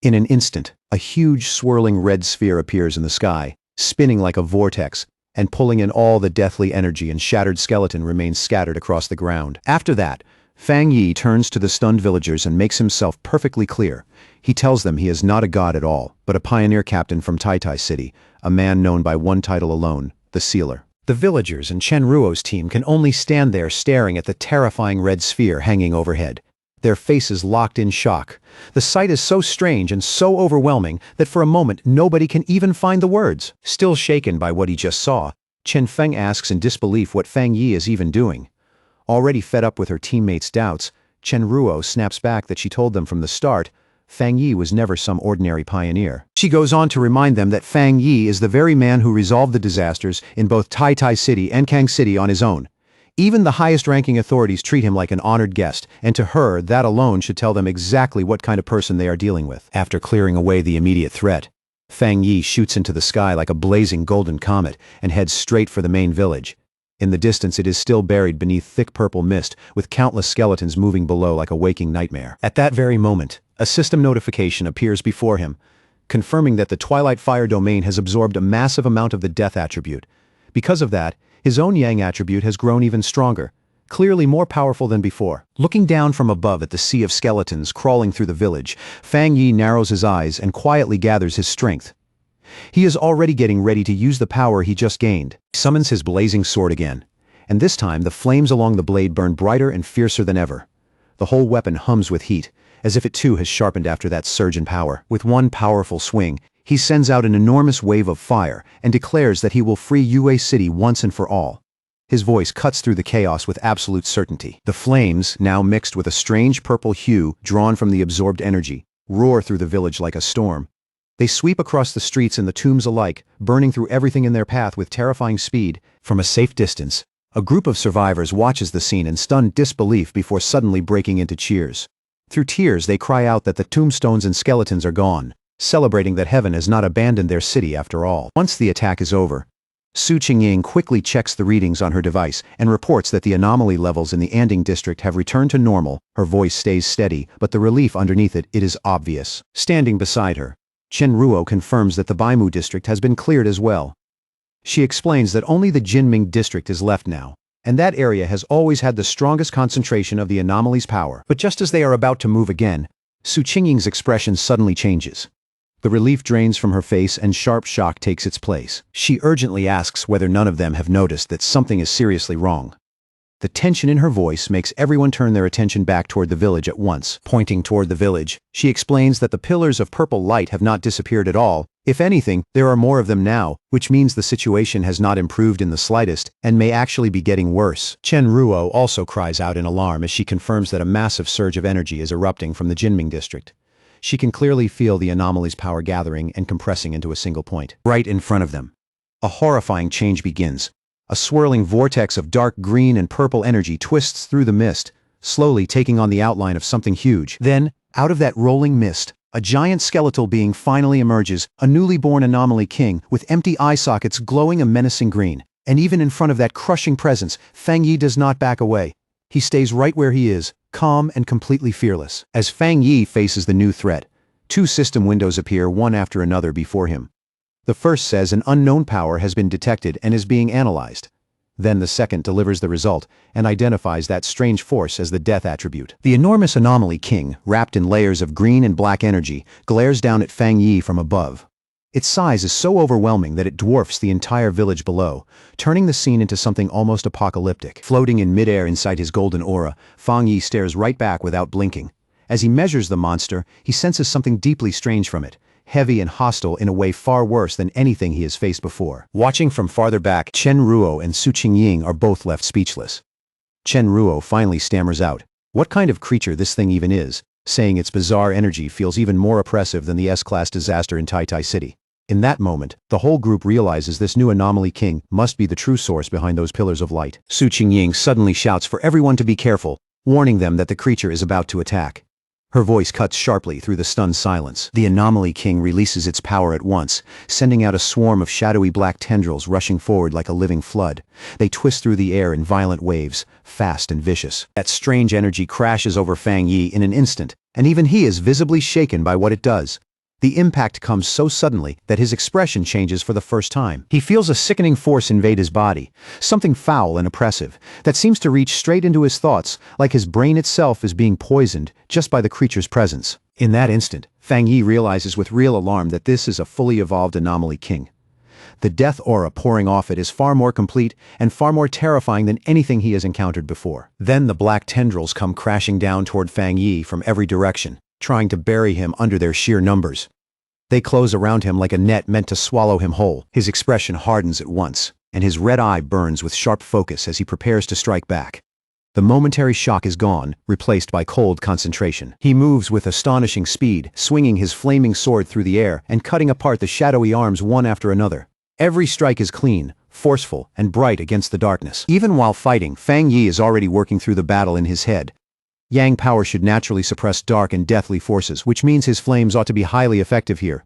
In an instant, a huge swirling red sphere appears in the sky, spinning like a vortex, and pulling in all the deathly energy, and shattered skeleton remains scattered across the ground. After that, Fang Yi turns to the stunned villagers and makes himself perfectly clear. He tells them he is not a god at all, but a pioneer captain from Tai Tai City, a man known by one title alone, the Sealer. The villagers and Chen Ruo's team can only stand there staring at the terrifying red sphere hanging overhead, their faces locked in shock. The sight is so strange and so overwhelming that for a moment nobody can even find the words. Still shaken by what he just saw, Chen Feng asks in disbelief what Fang Yi is even doing. Already fed up with her teammates' doubts, Chen Ruo snaps back that she told them from the start Fang Yi was never some ordinary pioneer. She goes on to remind them that Fang Yi is the very man who resolved the disasters in both Tai Tai City and Kang City on his own. Even the highest-ranking authorities treat him like an honored guest, and to her, that alone should tell them exactly what kind of person they are dealing with. After clearing away the immediate threat, Fang Yi shoots into the sky like a blazing golden comet and heads straight for the main village. In the distance, it is still buried beneath thick purple mist, with countless skeletons moving below like a waking nightmare. At that very moment, a system notification appears before him, confirming that the Twilight Fire domain has absorbed a massive amount of the Death attribute. Because of that, his own Yang attribute has grown even stronger, clearly more powerful than before. Looking down from above at the sea of skeletons crawling through the village, Fang Yi narrows his eyes and quietly gathers his strength. He is already getting ready to use the power he just gained. He summons his blazing sword again, and this time the flames along the blade burn brighter and fiercer than ever. The whole weapon hums with heat, as if it too has sharpened after that surge in power. With one powerful swing, he sends out an enormous wave of fire and declares that he will free Yue City once and for all. His voice cuts through the chaos with absolute certainty. The flames, now mixed with a strange purple hue drawn from the absorbed energy, roar through the village like a storm. They sweep across the streets and the tombs alike, burning through everything in their path with terrifying speed. From a safe distance, a group of survivors watches the scene in stunned disbelief before suddenly breaking into cheers. Through tears, they cry out that the tombstones and skeletons are gone, celebrating that heaven has not abandoned their city after all. Once the attack is over, Su Qingying quickly checks the readings on her device and reports that the anomaly levels in the Anding district have returned to normal. Her voice stays steady, but the relief underneath it is obvious. Standing beside her, Chen Ruo confirms that the Baimu district has been cleared as well. She explains that only the Jinming district is left now, and that area has always had the strongest concentration of the anomaly's power. But just as they are about to move again, Su Qingying's expression suddenly changes. The relief drains from her face and sharp shock takes its place. She urgently asks whether none of them have noticed that something is seriously wrong. The tension in her voice makes everyone turn their attention back toward the village at once. Pointing toward the village, she explains that the pillars of purple light have not disappeared at all. If anything, there are more of them now, which means the situation has not improved in the slightest and may actually be getting worse. Chen Ruo also cries out in alarm as she confirms that a massive surge of energy is erupting from the Jinming district. She can clearly feel the anomaly's power gathering and compressing into a single point. Right in front of them, a horrifying change begins. A swirling vortex of dark green and purple energy twists through the mist, slowly taking on the outline of something huge. Then, out of that rolling mist, a giant skeletal being finally emerges, a newly born anomaly king with empty eye sockets glowing a menacing green. And even in front of that crushing presence, Fang Yi does not back away. He stays right where he is, calm and completely fearless. As Fang Yi faces the new threat, two system windows appear one after another before him. The first says an unknown power has been detected and is being analyzed. Then the second delivers the result and identifies that strange force as the death attribute. The enormous anomaly king, wrapped in layers of green and black energy, glares down at Fang Yi from above. Its size is so overwhelming that it dwarfs the entire village below, turning the scene into something almost apocalyptic. Floating in midair inside his golden aura, Fang Yi stares right back without blinking. As he measures the monster, he senses something deeply strange from it, heavy and hostile in a way far worse than anything he has faced before. Watching from farther back, Chen Ruo and Su Qingying are both left speechless. Chen Ruo finally stammers out, "What kind of creature this thing even is?" saying its bizarre energy feels even more oppressive than the S-class disaster in Tai City. In that moment, the whole group realizes this new anomaly king must be the true source behind those pillars of light. Su Qingying suddenly shouts for everyone to be careful, warning them that the creature is about to attack. Her voice cuts sharply through the stunned silence. The anomaly king releases its power at once, sending out a swarm of shadowy black tendrils rushing forward like a living flood. They twist through the air in violent waves, fast and vicious. That strange energy crashes over Fang Yi in an instant, and even he is visibly shaken by what it does. The impact comes so suddenly that his expression changes for the first time. He feels a sickening force invade his body, something foul and oppressive, that seems to reach straight into his thoughts, like his brain itself is being poisoned just by the creature's presence. In that instant, Fang Yi realizes with real alarm that this is a fully evolved anomaly king. The death aura pouring off it is far more complete and far more terrifying than anything he has encountered before. Then the black tendrils come crashing down toward Fang Yi from every direction, trying to bury him under their sheer numbers. They close around him like a net meant to swallow him whole. His expression hardens at once, and his red eye burns with sharp focus as he prepares to strike back. The momentary shock is gone, replaced by cold concentration. He moves with astonishing speed, swinging his flaming sword through the air and cutting apart the shadowy arms one after another. Every strike is clean, forceful, and bright against the darkness. Even while fighting, Fang Yi is already working through the battle in his head. Yang power should naturally suppress dark and deathly forces, which means his flames ought to be highly effective here.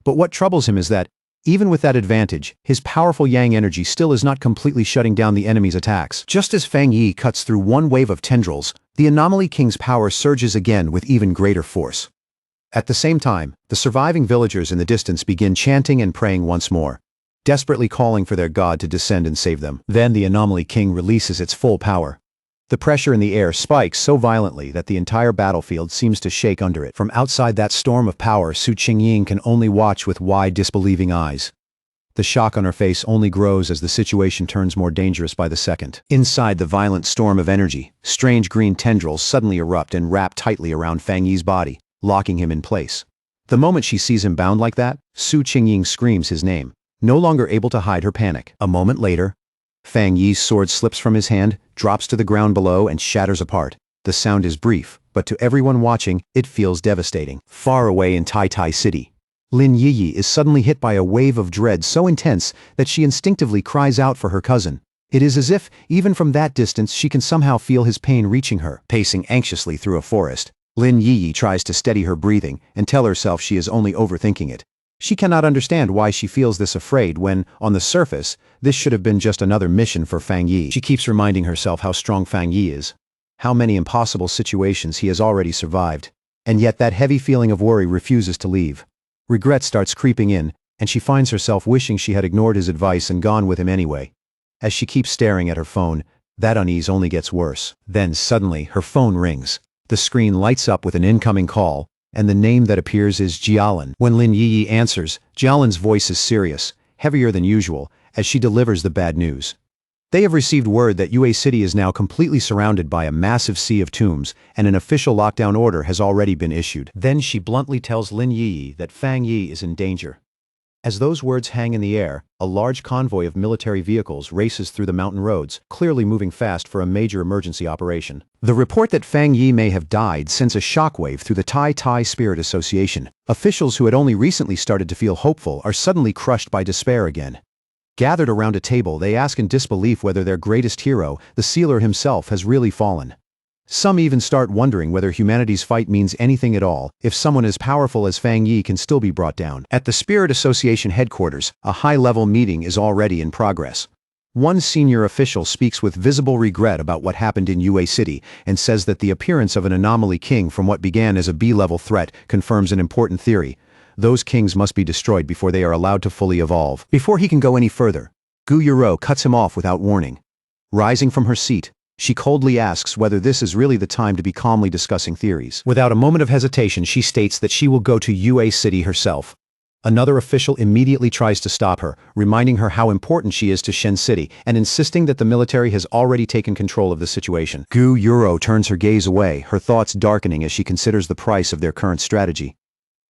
But what troubles him is that, even with that advantage, his powerful Yang energy still is not completely shutting down the enemy's attacks. Just as Fang Yi cuts through one wave of tendrils, the anomaly king's power surges again with even greater force. At the same time, the surviving villagers in the distance begin chanting and praying once more, desperately calling for their god to descend and save them. Then the anomaly king releases its full power. The pressure in the air spikes so violently that the entire battlefield seems to shake under it. From outside that storm of power, Su Qingying can only watch with wide, disbelieving eyes. The shock on her face only grows as the situation turns more dangerous by the second. Inside the violent storm of energy, strange green tendrils suddenly erupt and wrap tightly around Fang Yi's body, locking him in place. The moment she sees him bound like that, Su Qingying screams his name, no longer able to hide her panic. A moment later, Fang Yi's sword slips from his hand, drops to the ground below, and shatters apart. The sound is brief, but to everyone watching, it feels devastating. Far away in Tai City, Lin Yiyi is suddenly hit by a wave of dread so intense that she instinctively cries out for her cousin. It is as if, even from that distance, she can somehow feel his pain reaching her. Pacing anxiously through a forest, Lin Yiyi tries to steady her breathing and tell herself she is only overthinking it. She cannot understand why she feels this afraid when, on the surface, this should have been just another mission for Fang Yi. She keeps reminding herself how strong Fang Yi is, how many impossible situations he has already survived. And yet that heavy feeling of worry refuses to leave. Regret starts creeping in, and she finds herself wishing she had ignored his advice and gone with him anyway. As she keeps staring at her phone, That unease only gets worse. Then suddenly, her phone rings. The screen lights up with an incoming call, and the name that appears is Jialan. When Lin Yi answers, Jialan's voice is serious, heavier than usual, as she delivers the bad news. They have received word that Yue City is now completely surrounded by a massive sea of tombs, and an official lockdown order has already been issued. Then she bluntly tells Lin Yi that Fang Yi is in danger. As those words hang in the air, a large convoy of military vehicles races through the mountain roads, clearly moving fast for a major emergency operation. The report that Fang Yi may have died sends a shockwave through the Tai Spirit Association. Officials who had only recently started to feel hopeful are suddenly crushed by despair again. Gathered around a table, they ask in disbelief whether their greatest hero, the sealer himself, has really fallen. Some even start wondering whether humanity's fight means anything at all, if someone as powerful as Fang Yi can still be brought down. At the Spirit Association headquarters, a high-level meeting is already in progress. One senior official speaks with visible regret about what happened in Yue City and says that the appearance of an anomaly king from what began as a B-level threat confirms an important theory. Those kings must be destroyed before they are allowed to fully evolve. Before he can go any further, Gu Yuro cuts him off without warning. Rising from her seat, she coldly asks whether this is really the time to be calmly discussing theories. Without a moment of hesitation, she states that she will go to Yue City herself. Another official immediately tries to stop her, reminding her how important she is to Shen City and insisting that the military has already taken control of the situation. Gu Yuro turns her gaze away, her thoughts darkening as she considers the price of their current strategy.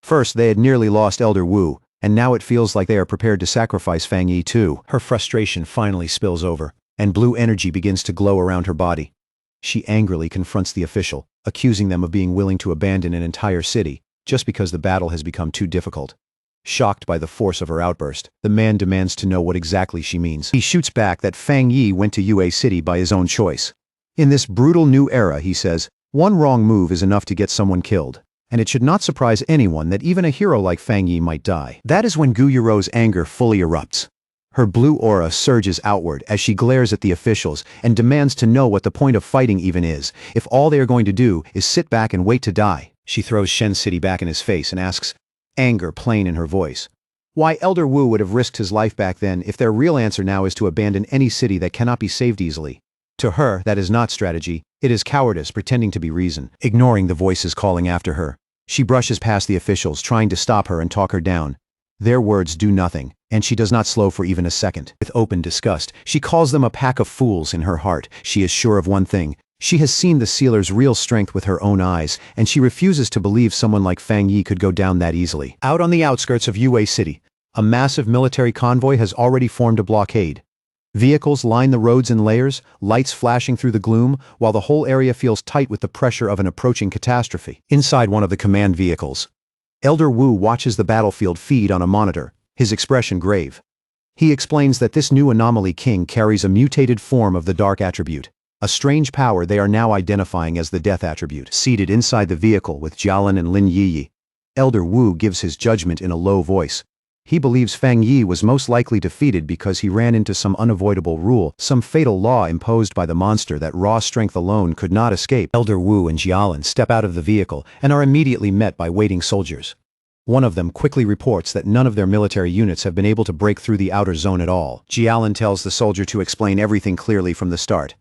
First, they had nearly lost Elder Wu, and now it feels like they are prepared to sacrifice Fang Yi too. Her frustration finally spills over, and blue energy begins to glow around her body. She angrily confronts the official, accusing them of being willing to abandon an entire city, just because the battle has become too difficult. Shocked by the force of her outburst, the man demands to know what exactly she means. He shoots back that Fang Yi went to Yue City by his own choice. In this brutal new era, he says, one wrong move is enough to get someone killed. And it should not surprise anyone that even a hero like Fang Yi might die. That is when Gu Yuro's anger fully erupts. Her blue aura surges outward as she glares at the officials and demands to know what the point of fighting even is, if all they are going to do is sit back and wait to die. She throws Shen City back in his face and asks, anger plain in her voice, why Elder Wu would have risked his life back then if their real answer now is to abandon any city that cannot be saved easily. To her, that is not strategy, it is cowardice pretending to be reason. Ignoring the voices calling after her, she brushes past the officials, trying to stop her and talk her down. Their words do nothing, and she does not slow for even a second. With open disgust, she calls them a pack of fools in her heart. She is sure of one thing. She has seen the sealer's real strength with her own eyes, and she refuses to believe someone like Fang Yi could go down that easily. Out on the outskirts of Yue City, a massive military convoy has already formed a blockade. Vehicles line the roads in layers, lights flashing through the gloom, while the whole area feels tight with the pressure of an approaching catastrophe. Inside one of the command vehicles, Elder Wu watches the battlefield feed on a monitor, his expression grave. He explains that this new anomaly king carries a mutated form of the dark attribute, a strange power they are now identifying as the death attribute. Seated inside the vehicle with Jialan and Lin Yi, Elder Wu gives his judgment in a low voice. He believes Fang Yi was most likely defeated because he ran into some unavoidable rule, some fatal law imposed by the monster that raw strength alone could not escape. Elder Wu and Jialan step out of the vehicle and are immediately met by waiting soldiers. One of them quickly reports that none of their military units have been able to break through the outer zone at all. Jialan tells the soldier to explain everything clearly from the start.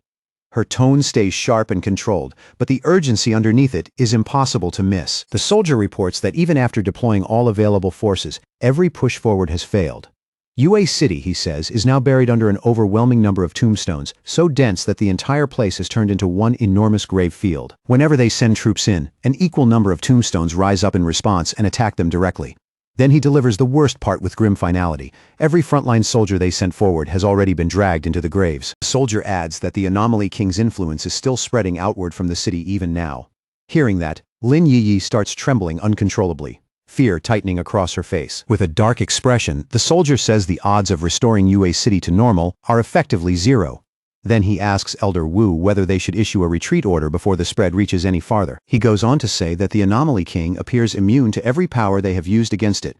Her tone stays sharp and controlled, but the urgency underneath it is impossible to miss. The soldier reports that even after deploying all available forces, every push forward has failed. Yue City, he says, is now buried under an overwhelming number of tombstones, so dense that the entire place has turned into one enormous grave field. Whenever they send troops in, an equal number of tombstones rise up in response and attack them directly. Then he delivers the worst part with grim finality. Every frontline soldier they sent forward has already been dragged into the graves. The soldier adds that the anomaly king's influence is still spreading outward from the city even now. Hearing that, Lin Yi starts trembling uncontrollably, fear tightening across her face. With a dark expression, the soldier says the odds of restoring Yue City to normal are effectively zero. Then he asks Elder Wu whether they should issue a retreat order before the spread reaches any farther. He goes on to say that the Anomaly King appears immune to every power they have used against it.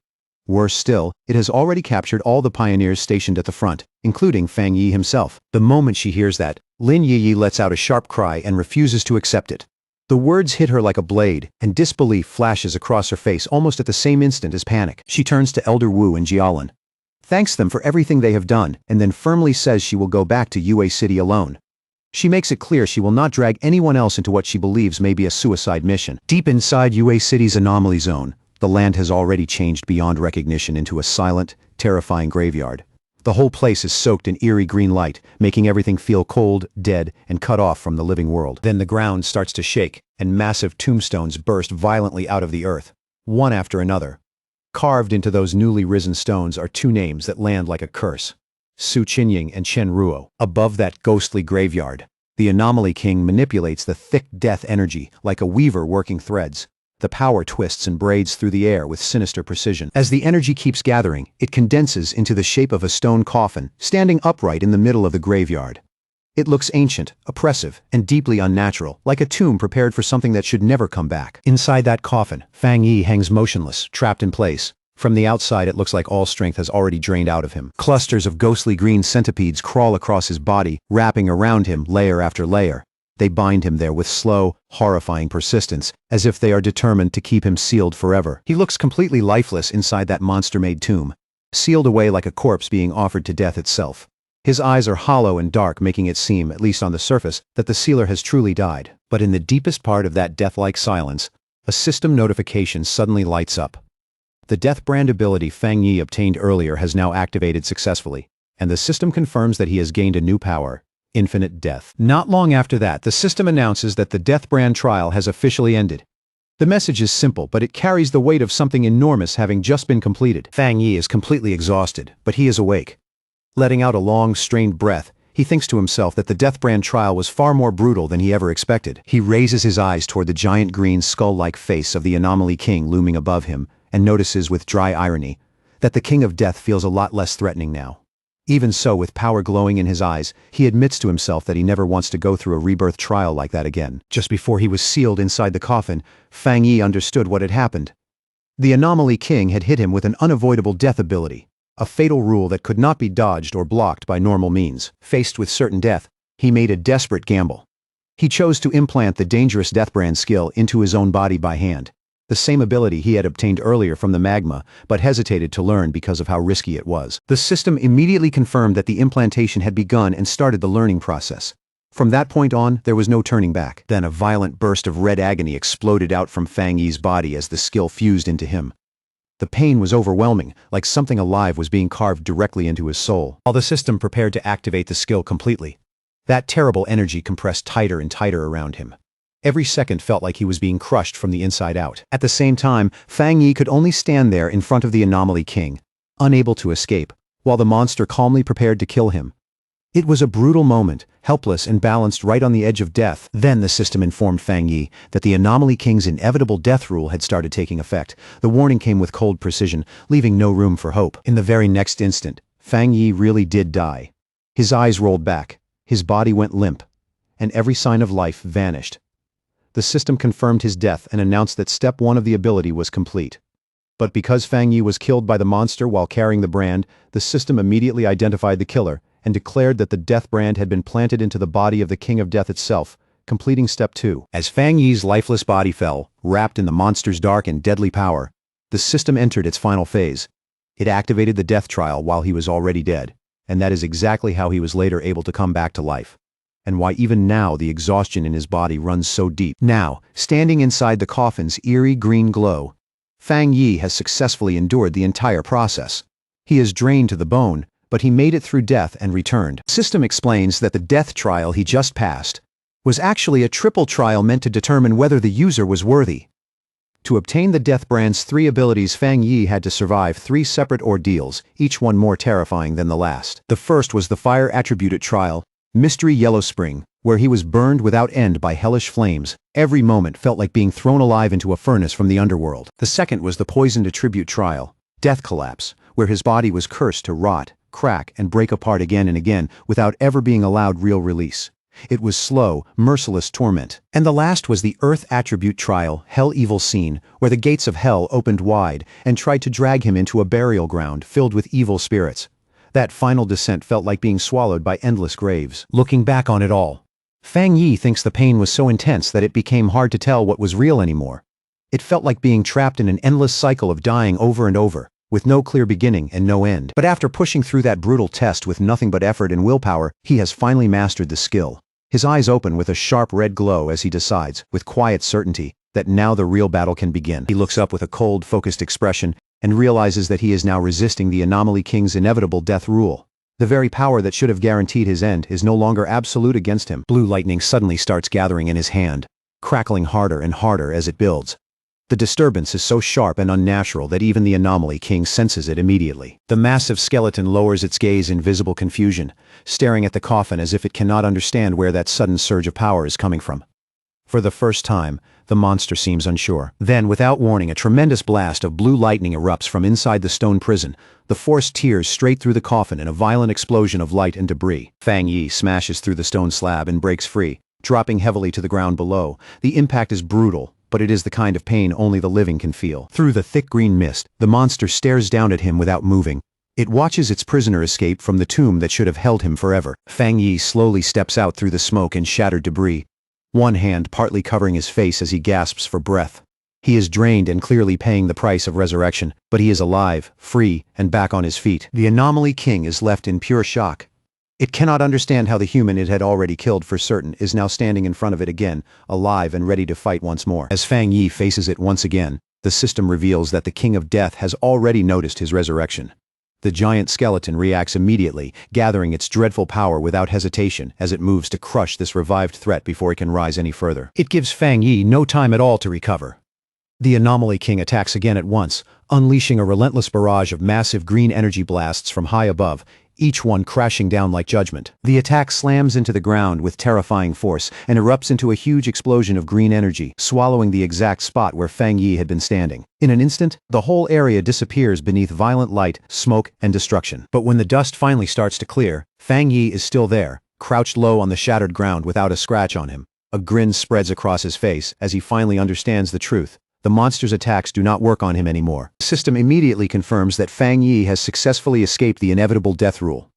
Worse still, it has already captured all the pioneers stationed at the front, including Fang Yi himself. The moment she hears that, Lin Yi lets out a sharp cry and refuses to accept it. The words hit her like a blade, and disbelief flashes across her face almost at the same instant as panic. She turns to Elder Wu and Jialan, thanks them for everything they have done, and then firmly says she will go back to Yue City alone. She makes it clear she will not drag anyone else into what she believes may be a suicide mission. Deep inside UA City's anomaly zone, the land has already changed beyond recognition into a silent, terrifying graveyard. The whole place is soaked in eerie green light, making everything feel cold, dead, and cut off from the living world. Then the ground starts to shake, and massive tombstones burst violently out of the earth, one after another. Carved into those newly risen stones are two names that land like a curse: Su Qinying and Chen Ruo. Above that ghostly graveyard, the Anomaly King manipulates the thick death energy like a weaver working threads. The power twists and braids through the air with sinister precision. As the energy keeps gathering, it condenses into the shape of a stone coffin, standing upright in the middle of the graveyard. It looks ancient, oppressive, and deeply unnatural, like a tomb prepared for something that should never come back. Inside that coffin, Fang Yi hangs motionless, trapped in place. From the outside, it looks like all strength has already drained out of him. Clusters of ghostly green centipedes crawl across his body, wrapping around him layer after layer. They bind him there with slow, horrifying persistence, as if they are determined to keep him sealed forever. He looks completely lifeless inside that monster-made tomb, sealed away like a corpse being offered to death itself. His eyes are hollow and dark, making it seem, at least on the surface, that the sealer has truly died. But in the deepest part of that death-like silence, a system notification suddenly lights up. The Death Brand ability Fang Yi obtained earlier has now activated successfully, and the system confirms that he has gained a new power: infinite death. Not long after that, the system announces that the Death Brand trial has officially ended. The message is simple, but it carries the weight of something enormous having just been completed. Fang Yi is completely exhausted, but he is awake. Letting out a long, strained breath, he thinks to himself that the Death Brand trial was far more brutal than he ever expected. He raises his eyes toward the giant green skull-like face of the Anomaly King looming above him, and notices with dry irony that the King of Death feels a lot less threatening now. Even so, with power glowing in his eyes, he admits to himself that he never wants to go through a rebirth trial like that again. Just before he was sealed inside the coffin, Fang Yi understood what had happened. The Anomaly King had hit him with an unavoidable death ability, a fatal rule that could not be dodged or blocked by normal means. Faced with certain death, he made a desperate gamble. He chose to implant the dangerous Deathbrand skill into his own body by hand, the same ability he had obtained earlier from the magma, but hesitated to learn because of how risky it was. The system immediately confirmed that the implantation had begun and started the learning process. From that point on, there was no turning back. Then a violent burst of red agony exploded out from Fang Yi's body as the skill fused into him. The pain was overwhelming, like something alive was being carved directly into his soul. While the system prepared to activate the skill completely, that terrible energy compressed tighter and tighter around him. Every second felt like he was being crushed from the inside out. At the same time, Fang Yi could only stand there in front of the Anomaly King, unable to escape, while the monster calmly prepared to kill him. It was a brutal moment, helpless and balanced right on the edge of death. Then the system informed Fang Yi that the Anomaly King's inevitable death rule had started taking effect. The warning came with cold precision, leaving no room for hope. In the very next instant, Fang Yi really did die. His eyes rolled back, his body went limp, and every sign of life vanished. The system confirmed his death and announced that step 1 of the ability was complete. But because Fang Yi was killed by the monster while carrying the brand, the system immediately identified the killer and declared that the Death Brand had been planted into the body of the King of Death itself, completing step 2. As Fang Yi's lifeless body fell, wrapped in the monster's dark and deadly power, the system entered its final phase. It activated the death trial while he was already dead, and that is exactly how he was later able to come back to life, and why even now the exhaustion in his body runs so deep. Now, standing inside the coffin's eerie green glow, Fang Yi has successfully endured the entire process. He is drained to the bone, but he made it through death and returned. The system explains that the death trial he just passed was actually a triple trial meant to determine whether the user was worthy. To obtain the Death Brand's 3 abilities, Fang Yi had to survive 3 separate ordeals, each one more terrifying than the last. The first was the fire attributed trial, Mystery Yellow Spring, where he was burned without end by hellish flames. Every moment felt like being thrown alive into a furnace from the underworld. The second was the poisoned attribute trial, Death Collapse, where his body was cursed to rot, crack, and break apart again and again without ever being allowed real release. It was slow, merciless torment. And the last was the Earth Attribute trial, Hell Evil Scene, where the gates of hell opened wide and tried to drag him into a burial ground filled with evil spirits. That final descent felt like being swallowed by endless graves. Looking back on it all, Fang Yi thinks the pain was so intense that it became hard to tell what was real anymore. It felt like being trapped in an endless cycle of dying over and over, with no clear beginning and no end. But after pushing through that brutal test with nothing but effort and willpower, he has finally mastered the skill. His eyes open with a sharp red glow as he decides, with quiet certainty, that now the real battle can begin. He looks up with a cold, focused expression and realizes that he is now resisting the Anomaly King's inevitable death rule. The very power that should have guaranteed his end is no longer absolute against him. Blue lightning suddenly starts gathering in his hand, crackling harder and harder as it builds. The disturbance is so sharp and unnatural that even the Anomaly King senses it immediately. The massive skeleton lowers its gaze in visible confusion, staring at the coffin as if it cannot understand where that sudden surge of power is coming from. For the first time, the monster seems unsure. Then, without warning, a tremendous blast of blue lightning erupts from inside the stone prison. The force tears straight through the coffin in a violent explosion of light and debris. Fang Yi smashes through the stone slab and breaks free, dropping heavily to the ground below. The impact is brutal, but it is the kind of pain only the living can feel. Through the thick green mist, the monster stares down at him without moving. It watches its prisoner escape from the tomb that should have held him forever. Fang Yi slowly steps out through the smoke and shattered debris, one hand partly covering his face as he gasps for breath. He is drained and clearly paying the price of resurrection, but he is alive, free, and back on his feet. The Anomaly King is left in pure shock. It cannot understand how the human it had already killed for certain is now standing in front of it again, alive and ready to fight once more. As Fang Yi faces it once again, the system reveals that the King of Death has already noticed his resurrection. The giant skeleton reacts immediately, gathering its dreadful power without hesitation as it moves to crush this revived threat before it can rise any further. It gives Fang Yi no time at all to recover. The Anomaly King attacks again at once, unleashing a relentless barrage of massive green energy blasts from high above, each one crashing down like judgment. The attack slams into the ground with terrifying force and erupts into a huge explosion of green energy, swallowing the exact spot where Fang Yi had been standing. In an instant, the whole area disappears beneath violent light, smoke, and destruction. But when the dust finally starts to clear, Fang Yi is still there, crouched low on the shattered ground without a scratch on him. A grin spreads across his face as he finally understands the truth. The monster's attacks do not work on him anymore. The system immediately confirms that Fang Yi has successfully escaped the inevitable death rule.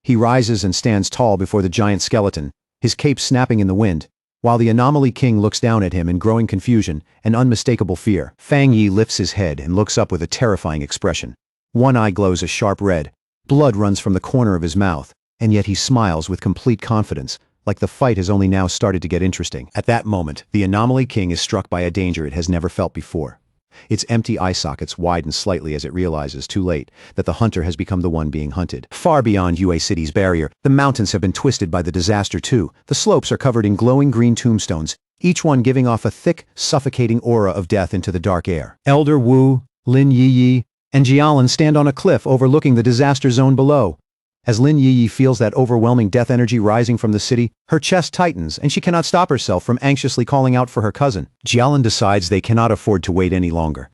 He rises and stands tall before the giant skeleton, his cape snapping in the wind, while the Anomaly King looks down at him in growing confusion and unmistakable fear. Fang Yi lifts his head and looks up with a terrifying expression. One eye glows a sharp red, blood runs from the corner of his mouth, and yet he smiles with complete confidence, like the fight has only now started to get interesting. At that moment, the Anomaly King is struck by a danger it has never felt before. Its empty eye sockets widen slightly as it realizes, too late, that the hunter has become the one being hunted. Far beyond Yue City's barrier, the mountains have been twisted by the disaster too. The slopes are covered in glowing green tombstones, each one giving off a thick, suffocating aura of death into the dark air. Elder Wu, Lin Yiyi, and Jialan stand on a cliff overlooking the disaster zone below. As Lin Yiyi feels that overwhelming death energy rising from the city, her chest tightens and she cannot stop herself from anxiously calling out for her cousin. Jialan decides they cannot afford to wait any longer.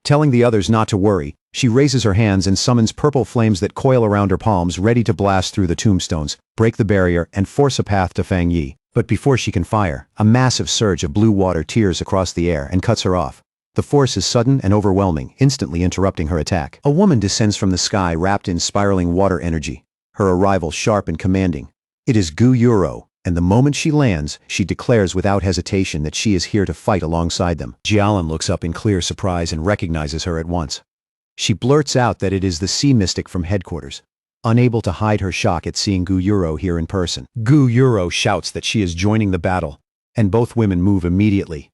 Telling the others not to worry, she raises her hands and summons purple flames that coil around her palms, ready to blast through the tombstones, break the barrier, and force a path to Fang Yi. But before she can fire, a massive surge of blue water tears across the air and cuts her off. The force is sudden and overwhelming, instantly interrupting her attack. A woman descends from the sky wrapped in spiraling water energy, her arrival sharp and commanding. It is Gu Yuro, and the moment she lands, she declares without hesitation that she is here to fight alongside them. Jialan looks up in clear surprise and recognizes her at once. She blurts out that it is the sea mystic from headquarters, unable to hide her shock at seeing Gu Yuro here in person. Gu Yuro shouts that she is joining the battle, and both women move immediately.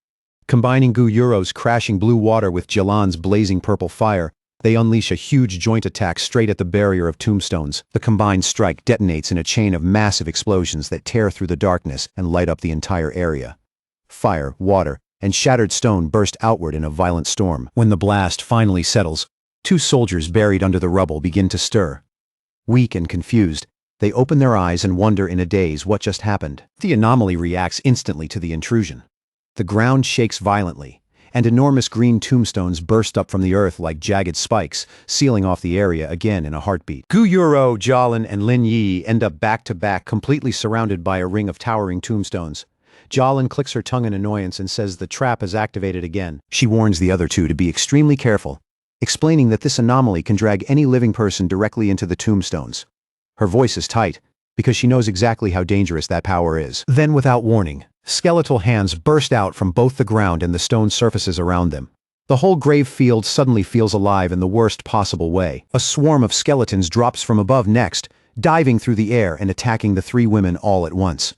Combining Gu Yuro's crashing blue water with Jialan's blazing purple fire, they unleash a huge joint attack straight at the barrier of tombstones. The combined strike detonates in a chain of massive explosions that tear through the darkness and light up the entire area. Fire, water, and shattered stone burst outward in a violent storm. When the blast finally settles, two soldiers buried under the rubble begin to stir. Weak and confused, they open their eyes and wonder in a daze what just happened. The anomaly reacts instantly to the intrusion. The ground shakes violently, and enormous green tombstones burst up from the earth like jagged spikes, sealing off the area again in a heartbeat. Gu Yuro, Jialan, and Lin Yi end up back-to-back, completely surrounded by a ring of towering tombstones. Jialan clicks her tongue in annoyance and says the trap is activated again. She warns the other two to be extremely careful, explaining that this anomaly can drag any living person directly into the tombstones. Her voice is tight, because she knows exactly how dangerous that power is. Then, without warning, skeletal hands burst out from both the ground and the stone surfaces around them. The whole grave field suddenly feels alive in the worst possible way. A swarm of skeletons drops from above next, diving through the air and attacking the three women all at once.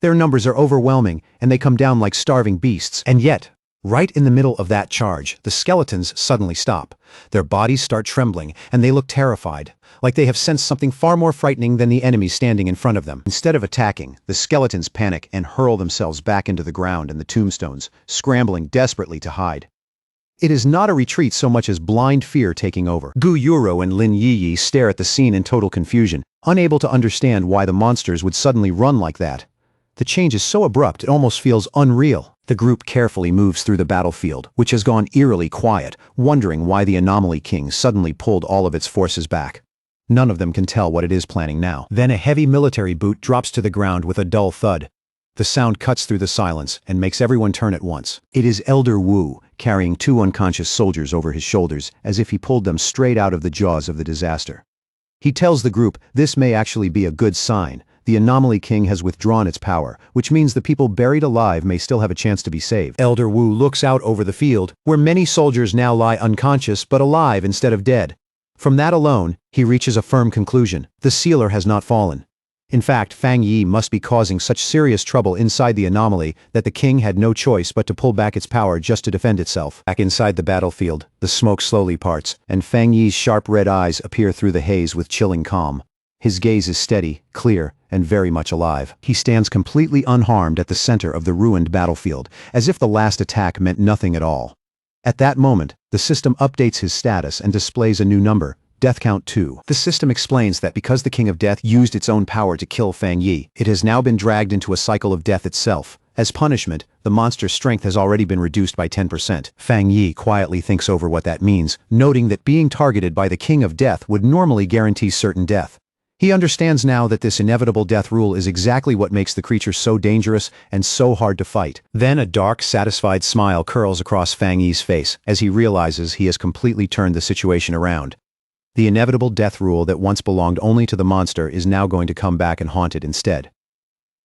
Their numbers are overwhelming, and they come down like starving beasts. And yet, right in the middle of that charge, the skeletons suddenly stop. Their bodies start trembling, and they look terrified, like they have sensed something far more frightening than the enemy standing in front of them. Instead of attacking, the skeletons panic and hurl themselves back into the ground and the tombstones, scrambling desperately to hide. It is not a retreat so much as blind fear taking over. Gu Yuro and Lin Yiyi stare at the scene in total confusion, unable to understand why the monsters would suddenly run like that. The change is so abrupt it almost feels unreal. The group carefully moves through the battlefield, which has gone eerily quiet, wondering why the Anomaly King suddenly pulled all of its forces back. None of them can tell what it is planning now. Then a heavy military boot drops to the ground with a dull thud. The sound cuts through the silence and makes everyone turn at once. It is Elder Wu, carrying two unconscious soldiers over his shoulders, as if he pulled them straight out of the jaws of the disaster. He tells the group this may actually be a good sign. The Anomaly King has withdrawn its power, which means the people buried alive may still have a chance to be saved. Elder Wu looks out over the field, where many soldiers now lie unconscious but alive instead of dead. From that alone, he reaches a firm conclusion. The sealer has not fallen. In fact, Fang Yi must be causing such serious trouble inside the anomaly that the king had no choice but to pull back its power just to defend itself. Back inside the battlefield, the smoke slowly parts, and Fang Yi's sharp red eyes appear through the haze with chilling calm. His gaze is steady, clear, and very much alive. He stands completely unharmed at the center of the ruined battlefield, as if the last attack meant nothing at all. At that moment, the system updates his status and displays a new number, Death Count 2. The system explains that because the King of Death used its own power to kill Fang Yi, it has now been dragged into a cycle of death itself. As punishment, the monster's strength has already been reduced by 10%. Fang Yi quietly thinks over what that means, noting that being targeted by the King of Death would normally guarantee certain death. He understands now that this inevitable death rule is exactly what makes the creature so dangerous and so hard to fight. Then a dark, satisfied smile curls across Fang Yi's face as he realizes he has completely turned the situation around. The inevitable death rule that once belonged only to the monster is now going to come back and haunt it instead.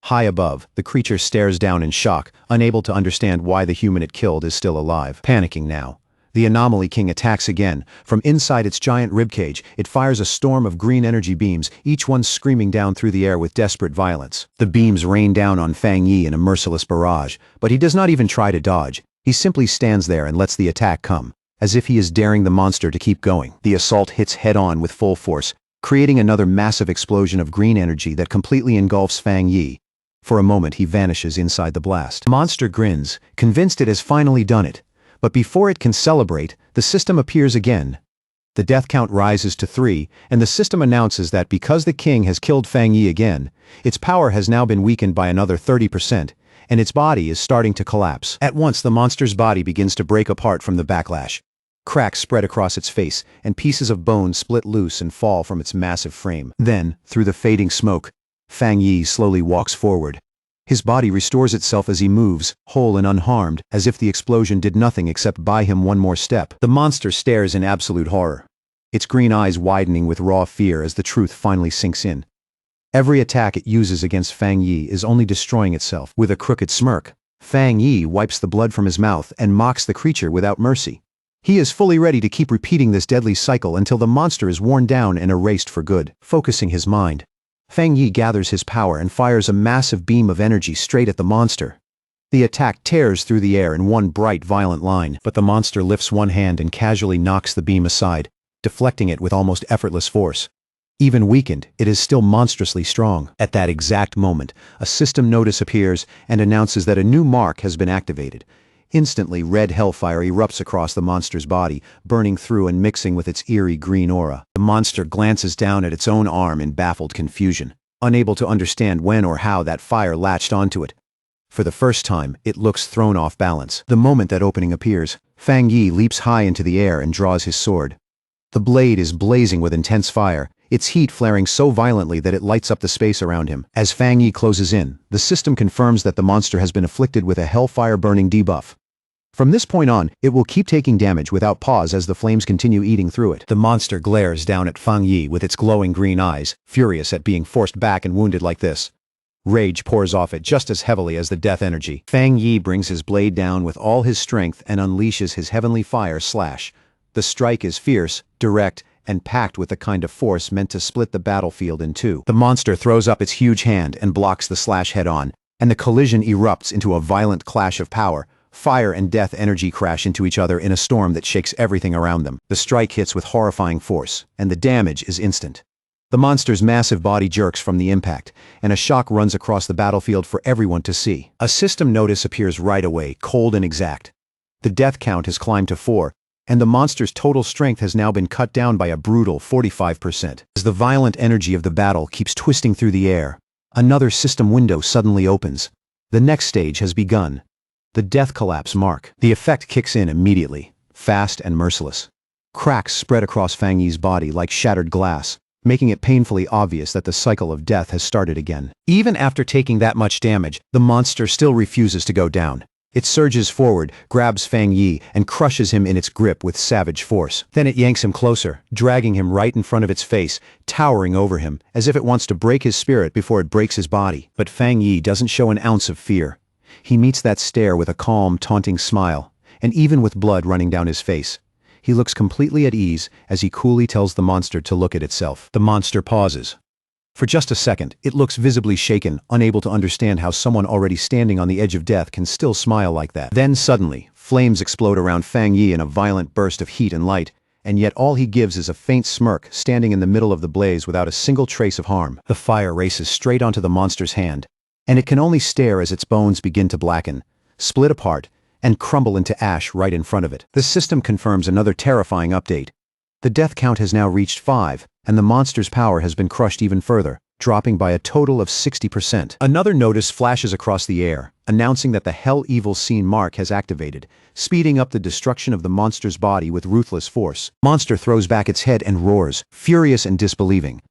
High above, the creature stares down in shock, unable to understand why the human it killed is still alive. Panicking now, the Anomaly King attacks again. From inside its giant ribcage, it fires a storm of green energy beams, each one screaming down through the air with desperate violence. The beams rain down on Fang Yi in a merciless barrage, but he does not even try to dodge. He simply stands there and lets the attack come, as if he is daring the monster to keep going. The assault hits head-on with full force, creating another massive explosion of green energy that completely engulfs Fang Yi. For a moment he vanishes inside the blast. The monster grins, convinced it has finally done it. But before it can celebrate, the system appears again. The death count rises to 3, and the system announces that because the king has killed Fang Yi again, its power has now been weakened by another 30%, and its body is starting to collapse. At once the monster's body begins to break apart from the backlash. Cracks spread across its face, and pieces of bone split loose and fall from its massive frame. Then, through the fading smoke, Fang Yi slowly walks forward. His body restores itself as he moves, whole and unharmed, as if the explosion did nothing except buy him one more step. The monster stares in absolute horror, its green eyes widening with raw fear as the truth finally sinks in. Every attack it uses against Fang Yi is only destroying itself. With a crooked smirk, Fang Yi wipes the blood from his mouth and mocks the creature without mercy. He is fully ready to keep repeating this deadly cycle until the monster is worn down and erased for good. Focusing his mind, Fang Yi gathers his power and fires a massive beam of energy straight at the monster. The attack tears through the air in one bright, violent line, but the monster lifts one hand and casually knocks the beam aside, deflecting it with almost effortless force. Even weakened, it is still monstrously strong. At that exact moment, a system notice appears and announces that a new mark has been activated. Instantly, red hellfire erupts across the monster's body, burning through and mixing with its eerie green aura. The monster glances down at its own arm in baffled confusion, unable to understand when or how that fire latched onto it. For the first time, it looks thrown off balance. The moment that opening appears, Fang Yi leaps high into the air and draws his sword. The blade is blazing with intense fire, its heat flaring so violently that it lights up the space around him. As Fang Yi closes in, the system confirms that the monster has been afflicted with a hellfire-burning debuff. From this point on, it will keep taking damage without pause as the flames continue eating through it. The monster glares down at Fang Yi with its glowing green eyes, furious at being forced back and wounded like this. Rage pours off it just as heavily as the death energy. Fang Yi brings his blade down with all his strength and unleashes his heavenly fire slash. The strike is fierce, direct, and packed with the kind of force meant to split the battlefield in two. The monster throws up its huge hand and blocks the slash head-on, and the collision erupts into a violent clash of power. Fire and death energy crash into each other in a storm that shakes everything around them. The strike hits with horrifying force, and the damage is instant. The monster's massive body jerks from the impact, and a shock runs across the battlefield for everyone to see. A system notice appears right away, cold and exact. The death count has climbed to 4, and the monster's total strength has now been cut down by a brutal 45%. As the violent energy of the battle keeps twisting through the air, another system window suddenly opens. The next stage has begun. The death collapse mark. The effect kicks in immediately, fast and merciless. Cracks spread across Fang Yi's body like shattered glass, making it painfully obvious that the cycle of death has started again. Even after taking that much damage, the monster still refuses to go down. It surges forward, grabs Fang Yi, and crushes him in its grip with savage force. Then it yanks him closer, dragging him right in front of its face, towering over him, as if it wants to break his spirit before it breaks his body. But Fang Yi doesn't show an ounce of fear. He meets that stare with a calm, taunting smile, and even with blood running down his face, he looks completely at ease as he coolly tells the monster to look at itself. The monster pauses. For just a second, it looks visibly shaken, unable to understand how someone already standing on the edge of death can still smile like that. Then suddenly, flames explode around Fang Yi in a violent burst of heat and light, and yet all he gives is a faint smirk, standing in the middle of the blaze without a single trace of harm. The fire races straight onto the monster's hand, and it can only stare as its bones begin to blacken, split apart, and crumble into ash right in front of it. The system confirms another terrifying update. The death count has now reached 5, and the monster's power has been crushed even further, dropping by a total of 60%. Another notice flashes across the air, announcing that the Hell Evil Scene mark has activated, speeding up the destruction of the monster's body with ruthless force. Monster throws back its head and roars, furious and disbelieving.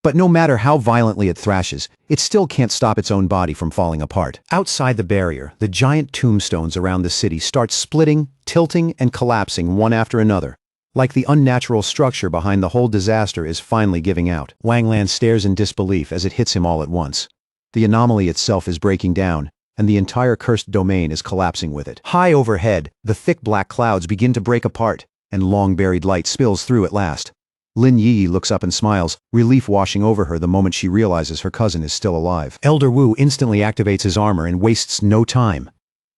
But no matter how violently it thrashes, it still can't stop its own body from falling apart. Outside the barrier, the giant tombstones around the city start splitting, tilting, and collapsing one after another. Like the unnatural structure behind the whole disaster is finally giving out. Wang Lan stares in disbelief as it hits him all at once. The anomaly itself is breaking down, and the entire cursed domain is collapsing with it. High overhead, the thick black clouds begin to break apart, and long-buried light spills through at last. Lin Yi looks up and smiles, relief washing over her the moment she realizes her cousin is still alive. Elder Wu instantly activates his armor and wastes no time.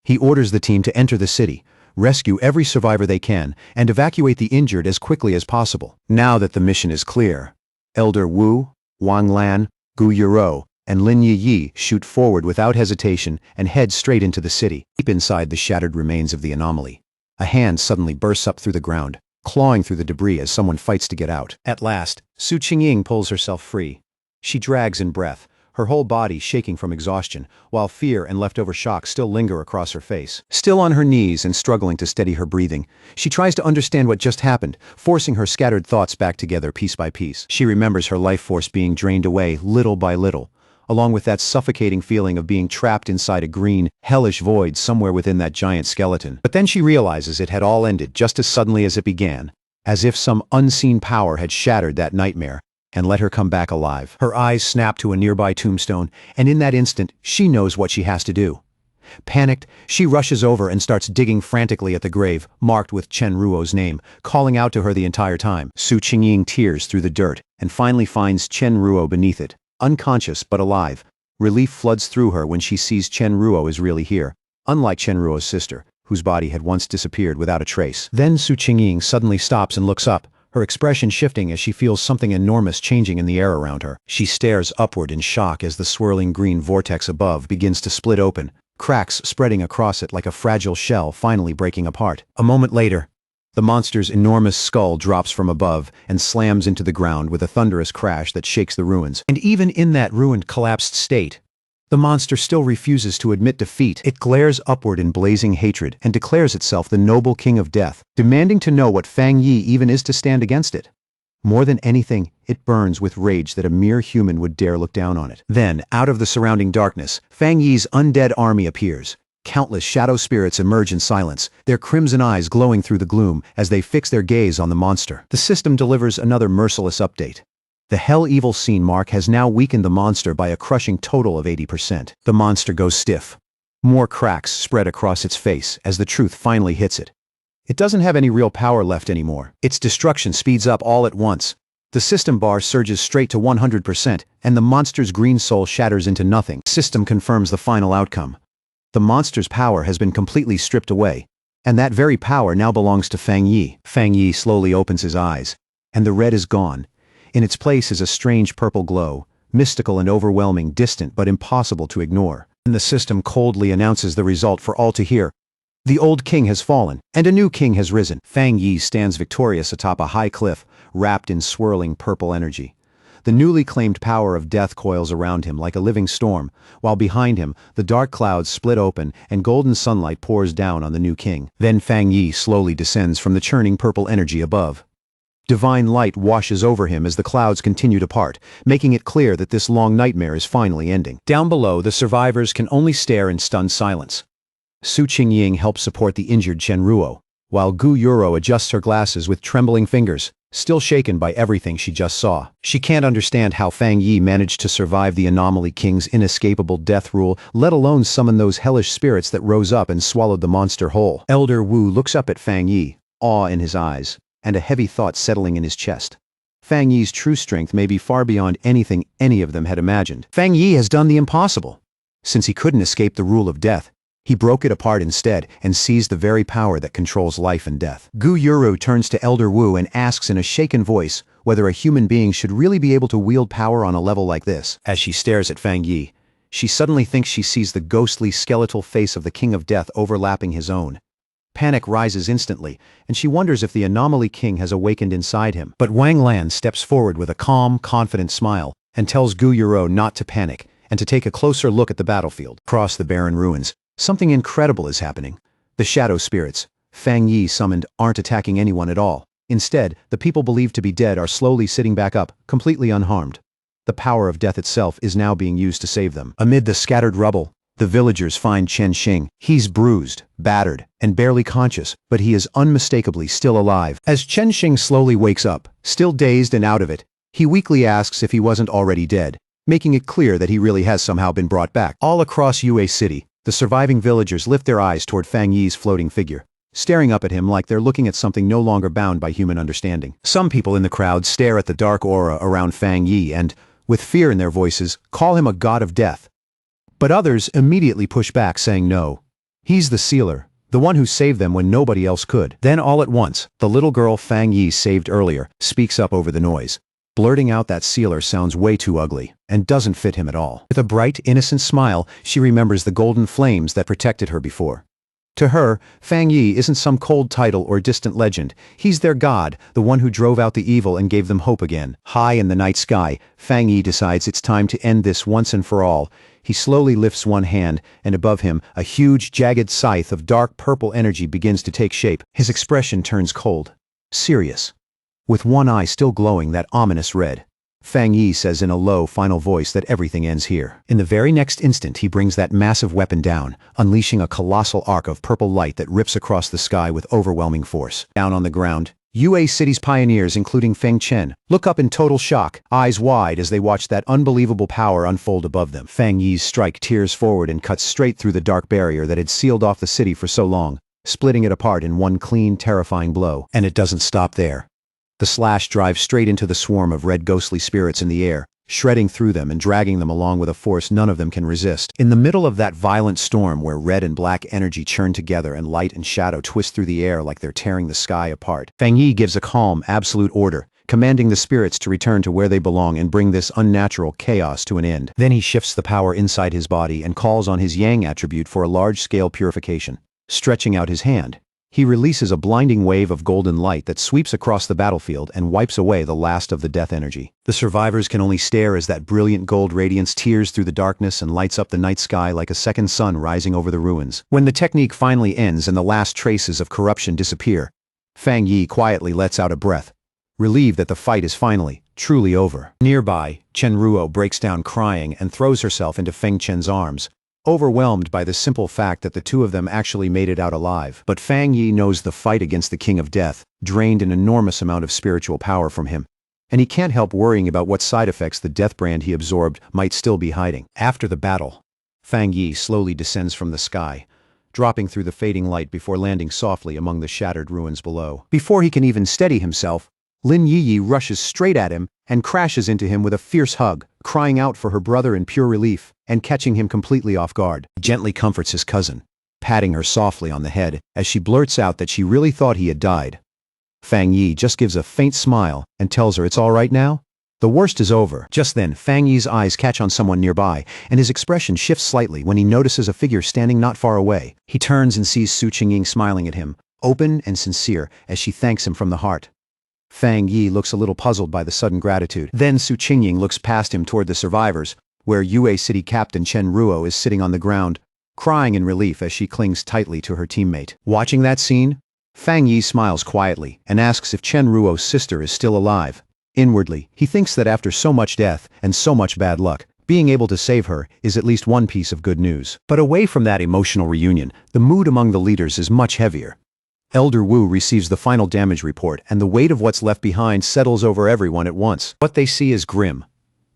He orders the team to enter the city, rescue every survivor they can, and evacuate the injured as quickly as possible. Now that the mission is clear, Elder Wu, Wang Lan, Gu Yuro, and Lin Yi shoot forward without hesitation and head straight into the city. Deep inside the shattered remains of the anomaly, a hand suddenly bursts up through the ground, clawing through the debris as someone fights to get out. At last, Su Qingying pulls herself free. She drags in breath, her whole body shaking from exhaustion, while fear and leftover shock still linger across her face. Still on her knees and struggling to steady her breathing, she tries to understand what just happened, forcing her scattered thoughts back together piece by piece. She remembers her life force being drained away little by little, along with that suffocating feeling of being trapped inside a green, hellish void somewhere within that giant skeleton. But then she realizes it had all ended just as suddenly as it began, as if some unseen power had shattered that nightmare and let her come back alive. Her eyes snap to a nearby tombstone, and in that instant, she knows what she has to do. Panicked, she rushes over and starts digging frantically at the grave, marked with Chen Ruo's name, calling out to her the entire time. Su Qingying tears through the dirt and finally finds Chen Ruo beneath it. Unconscious but alive, relief floods through her when she sees Chen Ruo is really here, unlike Chen Ruo's sister, whose body had once disappeared without a trace. Then Su Qingying suddenly stops and looks up, her expression shifting as she feels something enormous changing in the air around her. She stares upward in shock as the swirling green vortex above begins to split open, cracks spreading across it like a fragile shell finally breaking apart. A moment later, the monster's enormous skull drops from above and slams into the ground with a thunderous crash that shakes the ruins. And even in that ruined, collapsed state, the monster still refuses to admit defeat. It glares upward in blazing hatred and declares itself the noble king of death, demanding to know what Fang Yi even is to stand against it. More than anything, it burns with rage that a mere human would dare look down on it. Then, out of the surrounding darkness, Fang Yi's undead army appears. Countless shadow spirits emerge in silence, their crimson eyes glowing through the gloom as they fix their gaze on the monster. The system delivers another merciless update. The Hell Evil Scene mark has now weakened the monster by a crushing total of 80%. The monster goes stiff. More cracks spread across its face as the truth finally hits it. It doesn't have any real power left anymore. Its destruction speeds up all at once. The system bar surges straight to 100%, and the monster's green soul shatters into nothing. System confirms the final outcome. The monster's power has been completely stripped away, and that very power now belongs to Fang Yi. Fang Yi slowly opens his eyes, and the red is gone. In its place is a strange purple glow, mystical and overwhelming, distant but impossible to ignore. And the system coldly announces the result for all to hear. The old king has fallen, and a new king has risen. Fang Yi stands victorious atop a high cliff, wrapped in swirling purple energy. The newly claimed power of death coils around him like a living storm, while behind him, the dark clouds split open and golden sunlight pours down on the new king. Then Fang Yi slowly descends from the churning purple energy above. Divine light washes over him as the clouds continue to part, making it clear that this long nightmare is finally ending. Down below, the survivors can only stare in stunned silence. Su Qingying helps support the injured Chen Ruo, while Gu Yuro adjusts her glasses with trembling fingers, still shaken by everything she just saw. She can't understand how Fang Yi managed to survive the Anomaly King's inescapable death rule, let alone summon those hellish spirits that rose up and swallowed the monster whole. Elder Wu looks up at Fang Yi, awe in his eyes, and a heavy thought settling in his chest. Fang Yi's true strength may be far beyond anything any of them had imagined. Fang Yi has done the impossible. Since he couldn't escape the rule of death, he broke it apart instead and seized the very power that controls life and death. Gu Yuro turns to Elder Wu and asks in a shaken voice whether a human being should really be able to wield power on a level like this. As she stares at Fang Yi, she suddenly thinks she sees the ghostly skeletal face of the King of Death overlapping his own. Panic rises instantly, and she wonders if the Anomaly King has awakened inside him. But Wang Lan steps forward with a calm, confident smile and tells Gu Yuro not to panic and to take a closer look at the battlefield. Across the barren ruins, something incredible is happening. The shadow spirits, Fang Yi summoned, aren't attacking anyone at all. Instead, the people believed to be dead are slowly sitting back up, completely unharmed. The power of death itself is now being used to save them. Amid the scattered rubble, the villagers find Chen Xing. He's bruised, battered, and barely conscious, but he is unmistakably still alive. As Chen Xing slowly wakes up, still dazed and out of it, he weakly asks if he wasn't already dead, making it clear that he really has somehow been brought back. All across Yue City, the surviving villagers lift their eyes toward Fang Yi's floating figure, staring up at him like they're looking at something no longer bound by human understanding. Some people in the crowd stare at the dark aura around Fang Yi and, with fear in their voices, call him a god of death. But others immediately push back, saying no. He's the sealer, the one who saved them when nobody else could. Then all at once, the little girl Fang Yi saved earlier speaks up over the noise, blurting out that sealer sounds way too ugly and doesn't fit him at all. With a bright, innocent smile, she remembers the golden flames that protected her before. To her, Fang Yi isn't some cold title or distant legend. He's their god, the one who drove out the evil and gave them hope again. High in the night sky, Fang Yi decides it's time to end this once and for all. He slowly lifts one hand, and above him, a huge, jagged scythe of dark purple energy begins to take shape. His expression turns cold, serious, with one eye still glowing that ominous red. Fang Yi says in a low, final voice that everything ends here. In the very next instant, he brings that massive weapon down, unleashing a colossal arc of purple light that rips across the sky with overwhelming force. Down on the ground, Yue City's pioneers, including Feng Chen, look up in total shock, eyes wide as they watch that unbelievable power unfold above them. Fang Yi's strike tears forward and cuts straight through the dark barrier that had sealed off the city for so long, splitting it apart in one clean, terrifying blow. And it doesn't stop there. The slash drives straight into the swarm of red ghostly spirits in the air, shredding through them and dragging them along with a force none of them can resist. In the middle of that violent storm where red and black energy churn together and light and shadow twist through the air like they're tearing the sky apart, Fang Yi gives a calm, absolute order, commanding the spirits to return to where they belong and bring this unnatural chaos to an end. Then he shifts the power inside his body and calls on his Yang attribute for a large-scale purification. Stretching out his hand, he releases a blinding wave of golden light that sweeps across the battlefield and wipes away the last of the death energy. The survivors can only stare as that brilliant gold radiance tears through the darkness and lights up the night sky like a second sun rising over the ruins. When the technique finally ends and the last traces of corruption disappear, Fang Yi quietly lets out a breath, relieved that the fight is finally, truly over. Nearby, Chen Ruo breaks down crying and throws herself into Feng Chen's arms, overwhelmed by the simple fact that the two of them actually made it out alive. But Fang Yi knows the fight against the King of Death drained an enormous amount of spiritual power from him, and he can't help worrying about what side effects the death brand he absorbed might still be hiding. After the battle, Fang Yi slowly descends from the sky, dropping through the fading light before landing softly among the shattered ruins below. Before he can even steady himself, Lin Yiyi rushes straight at him and crashes into him with a fierce hug, crying out for her brother in pure relief and catching him completely off guard. He gently comforts his cousin, patting her softly on the head as she blurts out that she really thought he had died. Fang Yi just gives a faint smile and tells her it's all right now. The worst is over. Just then, Fang Yi's eyes catch on someone nearby, and his expression shifts slightly when he notices a figure standing not far away. He turns and sees Su Qingying smiling at him, open and sincere, as she thanks him from the heart. Fang Yi looks a little puzzled by the sudden gratitude. Then Su Qingying looks past him toward the survivors, where Yue City Captain Chen Ruo is sitting on the ground, crying in relief as she clings tightly to her teammate. Watching that scene, Fang Yi smiles quietly and asks if Chen Ruo's sister is still alive. Inwardly, he thinks that after so much death and so much bad luck, being able to save her is at least one piece of good news. But away from that emotional reunion, the mood among the leaders is much heavier. Elder Wu receives the final damage report, and the weight of what's left behind settles over everyone at once. What they see is grim.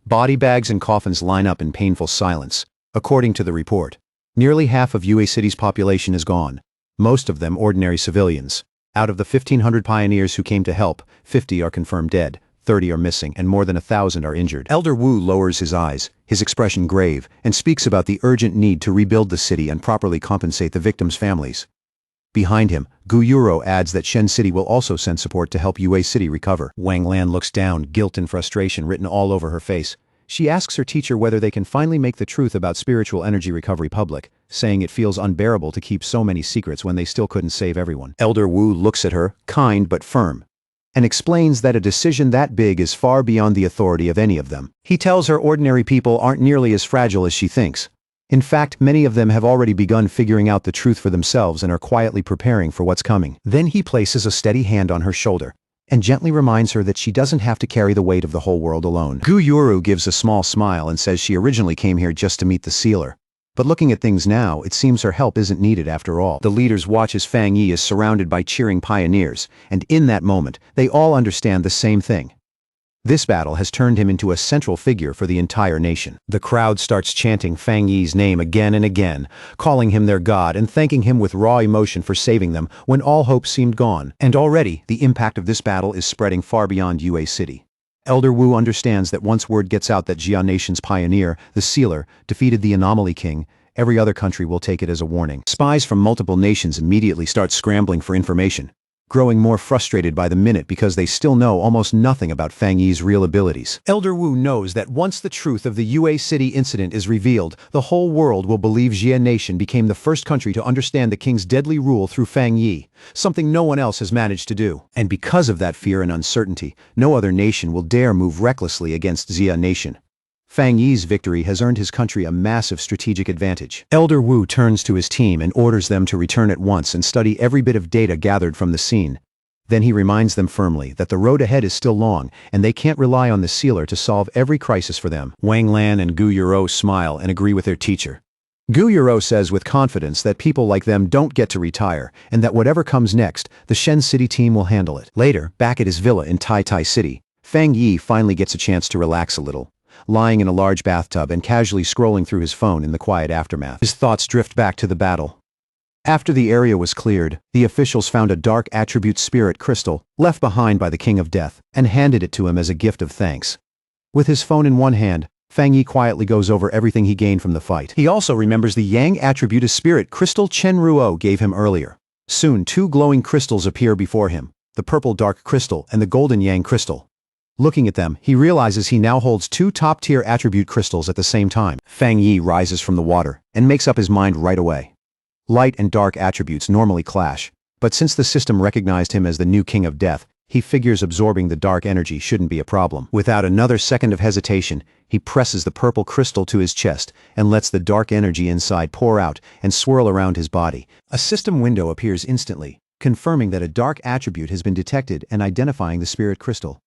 Body bags and coffins line up in painful silence. According to the report, nearly half of Yue City's population is gone, most of them ordinary civilians. Out of the 1,500 pioneers who came to help, 50 are confirmed dead, 30 are missing, and more than 1,000 are injured. Elder Wu lowers his eyes, his expression grave, and speaks about the urgent need to rebuild the city and properly compensate the victims' families. Behind him, Gu Yuro adds that Shen City will also send support to help Yue City recover. Wang Lan looks down, guilt and frustration written all over her face. She asks her teacher whether they can finally make the truth about spiritual energy recovery public, saying it feels unbearable to keep so many secrets when they still couldn't save everyone. Elder Wu looks at her, kind but firm, and explains that a decision that big is far beyond the authority of any of them. He tells her ordinary people aren't nearly as fragile as she thinks. In fact, many of them have already begun figuring out the truth for themselves and are quietly preparing for what's coming. Then he places a steady hand on her shoulder and gently reminds her that she doesn't have to carry the weight of the whole world alone. Gu Yuru gives a small smile and says she originally came here just to meet the sealer. But looking at things now, it seems her help isn't needed after all. The leaders watch as Fang Yi is surrounded by cheering pioneers, and in that moment, they all understand the same thing. This battle has turned him into a central figure for the entire nation. The crowd starts chanting Fang Yi's name again and again, calling him their god and thanking him with raw emotion for saving them when all hope seemed gone. And already, the impact of this battle is spreading far beyond Yue City. Elder Wu understands that once word gets out that Jia Nation's pioneer, the Sealer, defeated the Anomaly King, every other country will take it as a warning. Spies from multiple nations immediately start scrambling for information, growing more frustrated by the minute because they still know almost nothing about Fang Yi's real abilities. Elder Wu knows that once the truth of the Yue City incident is revealed, the whole world will believe Jia Nation became the first country to understand the king's deadly rule through Fang Yi, something no one else has managed to do. And because of that fear and uncertainty, no other nation will dare move recklessly against Jia Nation. Fang Yi's victory has earned his country a massive strategic advantage. Elder Wu turns to his team and orders them to return at once and study every bit of data gathered from the scene. Then he reminds them firmly that the road ahead is still long, and they can't rely on the sealer to solve every crisis for them. Wang Lan and Gu Yuro smile and agree with their teacher. Gu Yuro says with confidence that people like them don't get to retire, and that whatever comes next, the Shen City team will handle it. Later, back at his villa in Tai Tai City, Fang Yi finally gets a chance to relax a little, lying in a large bathtub and casually scrolling through his phone in the quiet aftermath. His thoughts drift back to the battle. After the area was cleared, the officials found a dark attribute spirit crystal left behind by the King of Death and handed it to him as a gift of thanks. With his phone in one hand, Fang Yi quietly goes over everything he gained from the fight. He also remembers the Yang attribute spirit crystal Chen Ruo gave him earlier. Soon, two glowing crystals appear before him, the purple dark crystal and the golden Yang crystal. Looking at them, he realizes he now holds two top-tier attribute crystals at the same time. Fang Yi rises from the water and makes up his mind right away. Light and dark attributes normally clash, but since the system recognized him as the new King of Death, he figures absorbing the dark energy shouldn't be a problem. Without another second of hesitation, he presses the purple crystal to his chest and lets the dark energy inside pour out and swirl around his body. A system window appears instantly, confirming that a dark attribute has been detected and identifying the spirit crystal.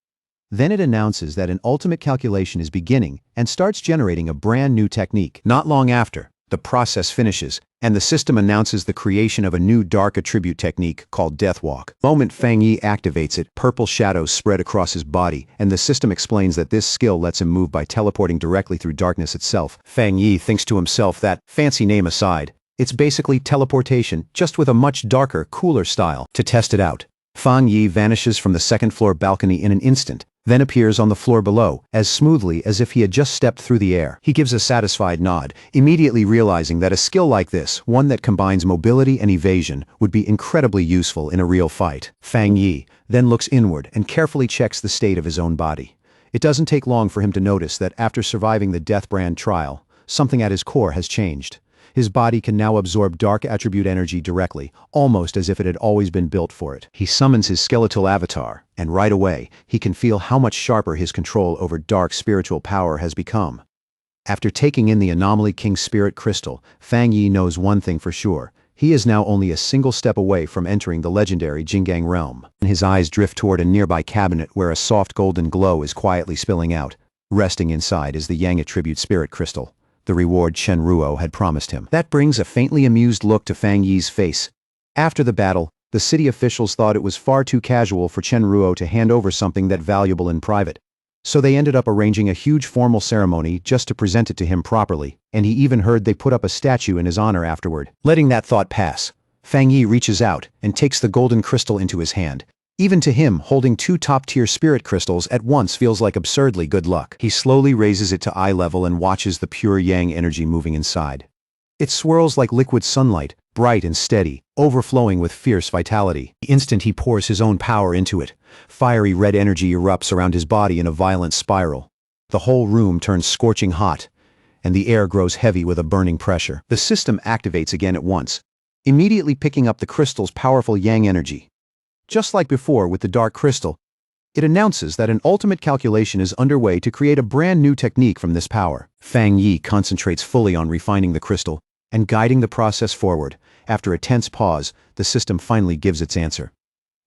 Then it announces that an ultimate calculation is beginning and starts generating a brand new technique. Not long after, the process finishes, and the system announces the creation of a new dark attribute technique called Death Walk. The moment Fang Yi activates it, purple shadows spread across his body, and the system explains that this skill lets him move by teleporting directly through darkness itself. Fang Yi thinks to himself that, fancy name aside, it's basically teleportation, just with a much darker, cooler style. To test it out, Fang Yi vanishes from the second-floor balcony in an instant, then appears on the floor below, as smoothly as if he had just stepped through the air. He gives a satisfied nod, immediately realizing that a skill like this, one that combines mobility and evasion, would be incredibly useful in a real fight. Fang Yi then looks inward and carefully checks the state of his own body. It doesn't take long for him to notice that after surviving the Death Brand trial, something at his core has changed. His body can now absorb dark attribute energy directly, almost as if it had always been built for it. He summons his skeletal avatar, and right away, he can feel how much sharper his control over dark spiritual power has become. After taking in the Anomaly King Spirit Crystal, Fang Yi knows one thing for sure. He is now only a single step away from entering the legendary Jingang realm. His eyes drift toward a nearby cabinet where a soft golden glow is quietly spilling out. Resting inside is the Yang Attribute Spirit Crystal, the reward Chen Ruo had promised him. That brings a faintly amused look to Fang Yi's face. After the battle, the city officials thought it was far too casual for Chen Ruo to hand over something that valuable in private. So they ended up arranging a huge formal ceremony just to present it to him properly, and he even heard they put up a statue in his honor afterward. Letting that thought pass, Fang Yi reaches out and takes the golden crystal into his hand. Even to him, holding two top-tier spirit crystals at once feels like absurdly good luck. He slowly raises it to eye level and watches the pure yang energy moving inside. It swirls like liquid sunlight, bright and steady, overflowing with fierce vitality. The instant he pours his own power into it, fiery red energy erupts around his body in a violent spiral. The whole room turns scorching hot, and the air grows heavy with a burning pressure. The system activates again at once, immediately picking up the crystal's powerful yang energy. Just like before with the dark crystal, it announces that an ultimate calculation is underway to create a brand new technique from this power. Fang Yi concentrates fully on refining the crystal and guiding the process forward. After a tense pause, the system finally gives its answer.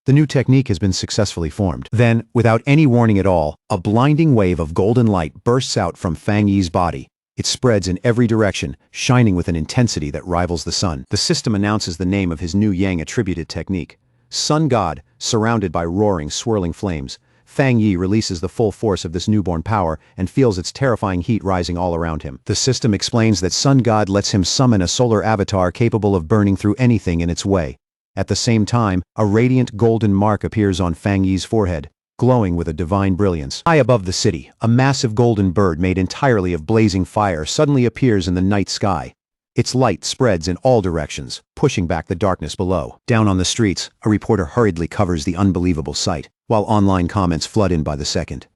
The new technique has been successfully formed. Then, without any warning at all, a blinding wave of golden light bursts out from Fang Yi's body. It spreads in every direction, shining with an intensity that rivals the sun. The system announces the name of his new Yang attributed technique. Sun God, surrounded by roaring, swirling flames. Fang Yi releases the full force of this newborn power and feels its terrifying heat rising all around him. The system explains that Sun God lets him summon a solar avatar capable of burning through anything in its way. At the same time, a radiant golden mark appears on Fang Yi's forehead, glowing with a divine brilliance. High above the city, a massive golden bird made entirely of blazing fire suddenly appears in the night sky. Its light spreads in all directions, pushing back the darkness below. Down on the streets, a reporter hurriedly covers the unbelievable sight, while online comments flood in by the second.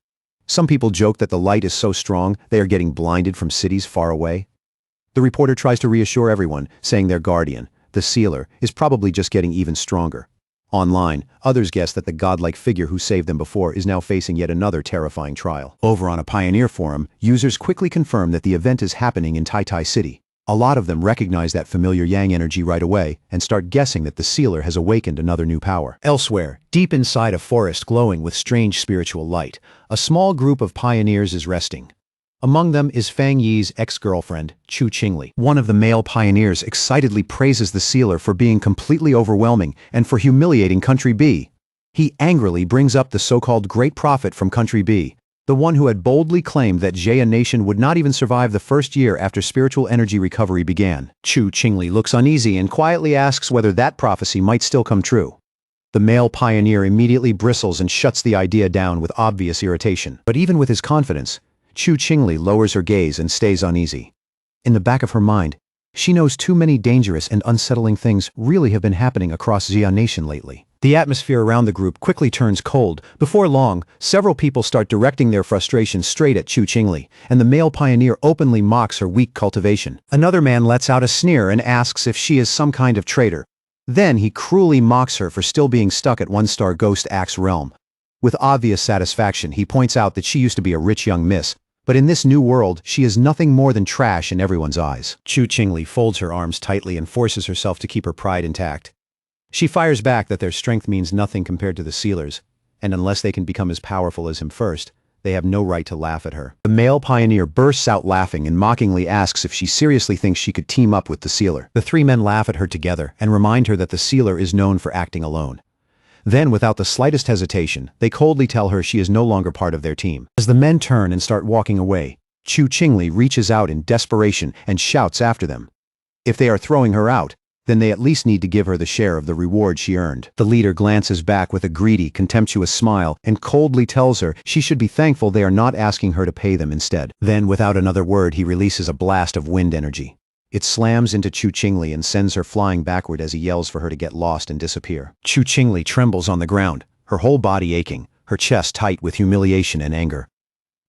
Some people joke that the light is so strong they are getting blinded from cities far away. The reporter tries to reassure everyone, saying their guardian, the sealer, is probably just getting even stronger. Online, others guess that the godlike figure who saved them before is now facing yet another terrifying trial. Over on a Pioneer forum, users quickly confirm that the event is happening in Tai City. A lot of them recognize that familiar yang energy right away and start guessing that the sealer has awakened another new power. Elsewhere, deep inside a forest glowing with strange spiritual light, a small group of pioneers is resting. Among them is Fang Yi's ex-girlfriend, Chu Qingli. One of the male pioneers excitedly praises the sealer for being completely overwhelming and for humiliating Country B. He angrily brings up the so-called Great Prophet from Country B, the one who had boldly claimed that Jia Nation would not even survive the first year after spiritual energy recovery began. Chu Qingli looks uneasy and quietly asks whether that prophecy might still come true. The male pioneer immediately bristles and shuts the idea down with obvious irritation. But even with his confidence, Chu Qingli lowers her gaze and stays uneasy. In the back of her mind, she knows too many dangerous and unsettling things really have been happening across Jia Nation lately. The atmosphere around the group quickly turns cold. Before long, several people start directing their frustration straight at Chu Qingli, and the male pioneer openly mocks her weak cultivation. Another man lets out a sneer and asks if she is some kind of traitor. Then he cruelly mocks her for still being stuck at one-star Ghost Axe realm. With obvious satisfaction, he points out that she used to be a rich young miss, but in this new world, she is nothing more than trash in everyone's eyes. Chu Qingli folds her arms tightly and forces herself to keep her pride intact. She fires back that their strength means nothing compared to the sealers, and unless they can become as powerful as him first, they have no right to laugh at her. The male pioneer bursts out laughing and mockingly asks if she seriously thinks she could team up with the sealer. The three men laugh at her together and remind her that the sealer is known for acting alone. Then, without the slightest hesitation, they coldly tell her she is no longer part of their team. As the men turn and start walking away, Chu Qingli reaches out in desperation and shouts after them. If they are throwing her out, then they at least need to give her the share of the reward she earned. The leader glances back with a greedy, contemptuous smile and coldly tells her she should be thankful they are not asking her to pay them instead. Then, without another word, he releases a blast of wind energy. It slams into Chu Qingli and sends her flying backward as he yells for her to get lost and disappear. Chu Qingli trembles on the ground, her whole body aching, her chest tight with humiliation and anger.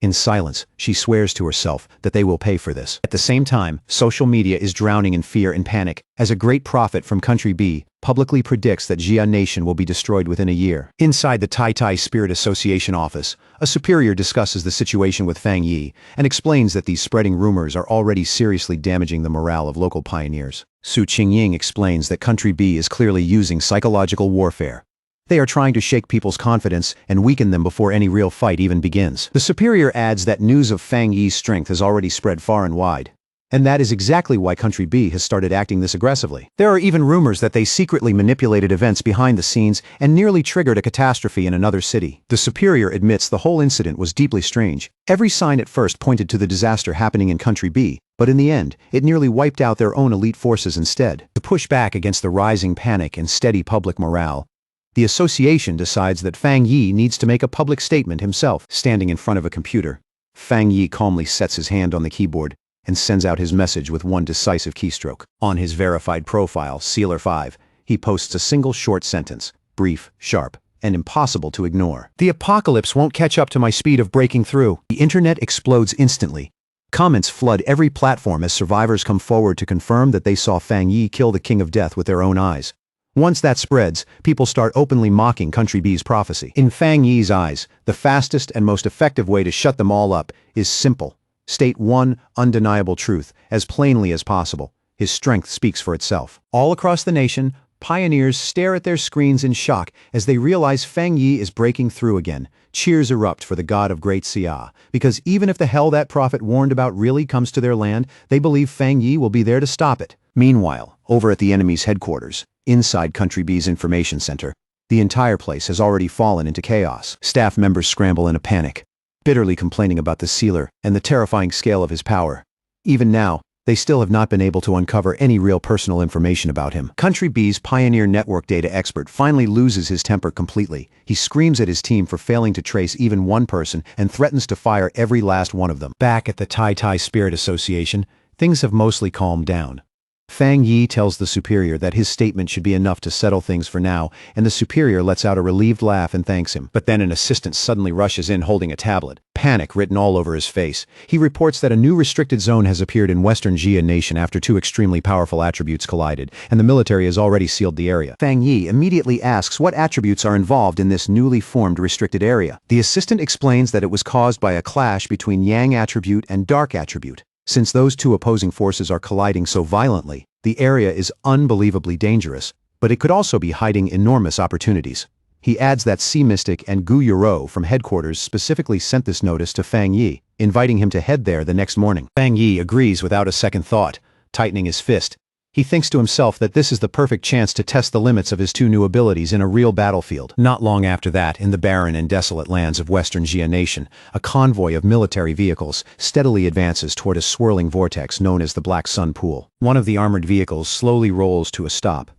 In silence, she swears to herself that they will pay for this. At the same time, social media is drowning in fear and panic, as a great prophet from Country B publicly predicts that Jia Nation will be destroyed within a year. Inside the Tai Tai Spirit Association office, a superior discusses the situation with Fang Yi and explains that these spreading rumors are already seriously damaging the morale of local pioneers. Su Qingying explains that Country B is clearly using psychological warfare. They are trying to shake people's confidence and weaken them before any real fight even begins. The superior adds that news of Fang Yi's strength has already spread far and wide. And that is exactly why Country B has started acting this aggressively. There are even rumors that they secretly manipulated events behind the scenes and nearly triggered a catastrophe in another city. The superior admits the whole incident was deeply strange. Every sign at first pointed to the disaster happening in Country B, but in the end, it nearly wiped out their own elite forces instead. To push back against the rising panic and steady public morale, the association decides that Fang Yi needs to make a public statement himself. Standing in front of a computer, Fang Yi calmly sets his hand on the keyboard and sends out his message with one decisive keystroke. On his verified profile, Sealer 5, he posts a single short sentence, brief, sharp, and impossible to ignore. The apocalypse won't catch up to my speed of breaking through. The internet explodes instantly. Comments flood every platform as survivors come forward to confirm that they saw Fang Yi kill the King of Death with their own eyes. Once that spreads, people start openly mocking Country B's prophecy. In Fang Yi's eyes, the fastest and most effective way to shut them all up is simple. State one undeniable truth as plainly as possible. His strength speaks for itself. All across the nation, pioneers stare at their screens in shock as they realize Fang Yi is breaking through again. Cheers erupt for the god of great Xia, because even if the hell that prophet warned about really comes to their land, they believe Fang Yi will be there to stop it. Meanwhile, over at the enemy's headquarters, inside Country B's information center, the entire place has already fallen into chaos. Staff members scramble in a panic, bitterly complaining about the sealer and the terrifying scale of his power. Even now, they still have not been able to uncover any real personal information about him. Country B's pioneer network data expert finally loses his temper completely. He screams at his team for failing to trace even one person and threatens to fire every last one of them. Back at the Tai Tai Spirit Association, things have mostly calmed down. Fang Yi tells the superior that his statement should be enough to settle things for now, and the superior lets out a relieved laugh and thanks him. But then an assistant suddenly rushes in holding a tablet, panic written all over his face. He reports that a new restricted zone has appeared in Western Jia Nation after two extremely powerful attributes collided, and the military has already sealed the area. Fang Yi immediately asks what attributes are involved in this newly formed restricted area. The assistant explains that it was caused by a clash between Yang attribute and Dark attribute. Since those two opposing forces are colliding so violently, the area is unbelievably dangerous, but it could also be hiding enormous opportunities. He adds that Sea Mystic and Gu Yuro from headquarters specifically sent this notice to Fang Yi, inviting him to head there the next morning. Fang Yi agrees without a second thought, tightening his fist. He thinks to himself that this is the perfect chance to test the limits of his two new abilities in a real battlefield. Not long after that, in the barren and desolate lands of Western Jia Nation, a convoy of military vehicles steadily advances toward a swirling vortex known as the Black Sun Pool. One of the armored vehicles slowly rolls to a stop.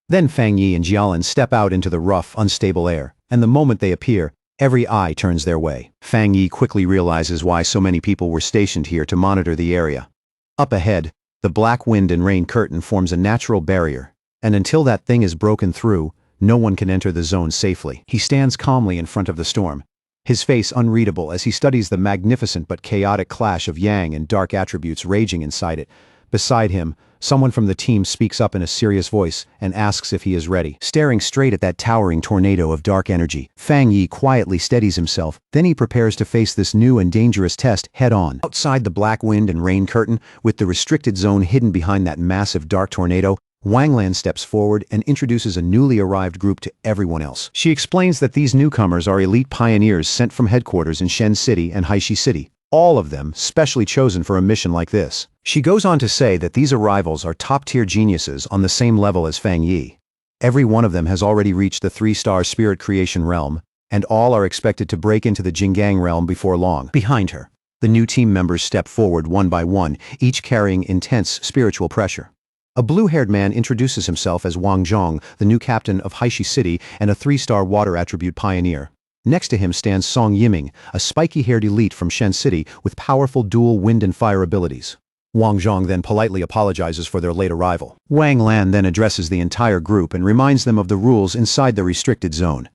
Then Fang Yi and Jialin step out into the rough, unstable air, and the moment they appear, every eye turns their way. Fang Yi quickly realizes why so many people were stationed here to monitor the area. Up ahead, the black wind and rain curtain forms a natural barrier, and until that thing is broken through, no one can enter the zone safely. He stands calmly in front of the storm, his face unreadable as he studies the magnificent but chaotic clash of Yang and Dark attributes raging inside it. Beside him, someone from the team speaks up in a serious voice and asks if he is ready. Staring straight at that towering tornado of dark energy, Fang Yi quietly steadies himself, then he prepares to face this new and dangerous test head-on. Outside the black wind and rain curtain, with the restricted zone hidden behind that massive dark tornado, Wang Lan steps forward and introduces a newly arrived group to everyone else. She explains that these newcomers are elite pioneers sent from headquarters in Shen City and Haishi City, all of them specially chosen for a mission like this. She goes on to say that these arrivals are top-tier geniuses on the same level as Fang Yi. Every one of them has already reached the 3-star spirit creation realm, and all are expected to break into the Jinggang realm before long. Behind her, the new team members step forward one by one, each carrying intense spiritual pressure. A blue-haired man introduces himself as Wang Zhong, the new captain of Haishi City and a 3-star water attribute pioneer. Next to him stands Song Yiming, a spiky-haired elite from Shen City with powerful dual wind and fire abilities. Wang Zhong then politely apologizes for their late arrival. Wang Lan then addresses the entire group and reminds them of the rules inside the restricted zone.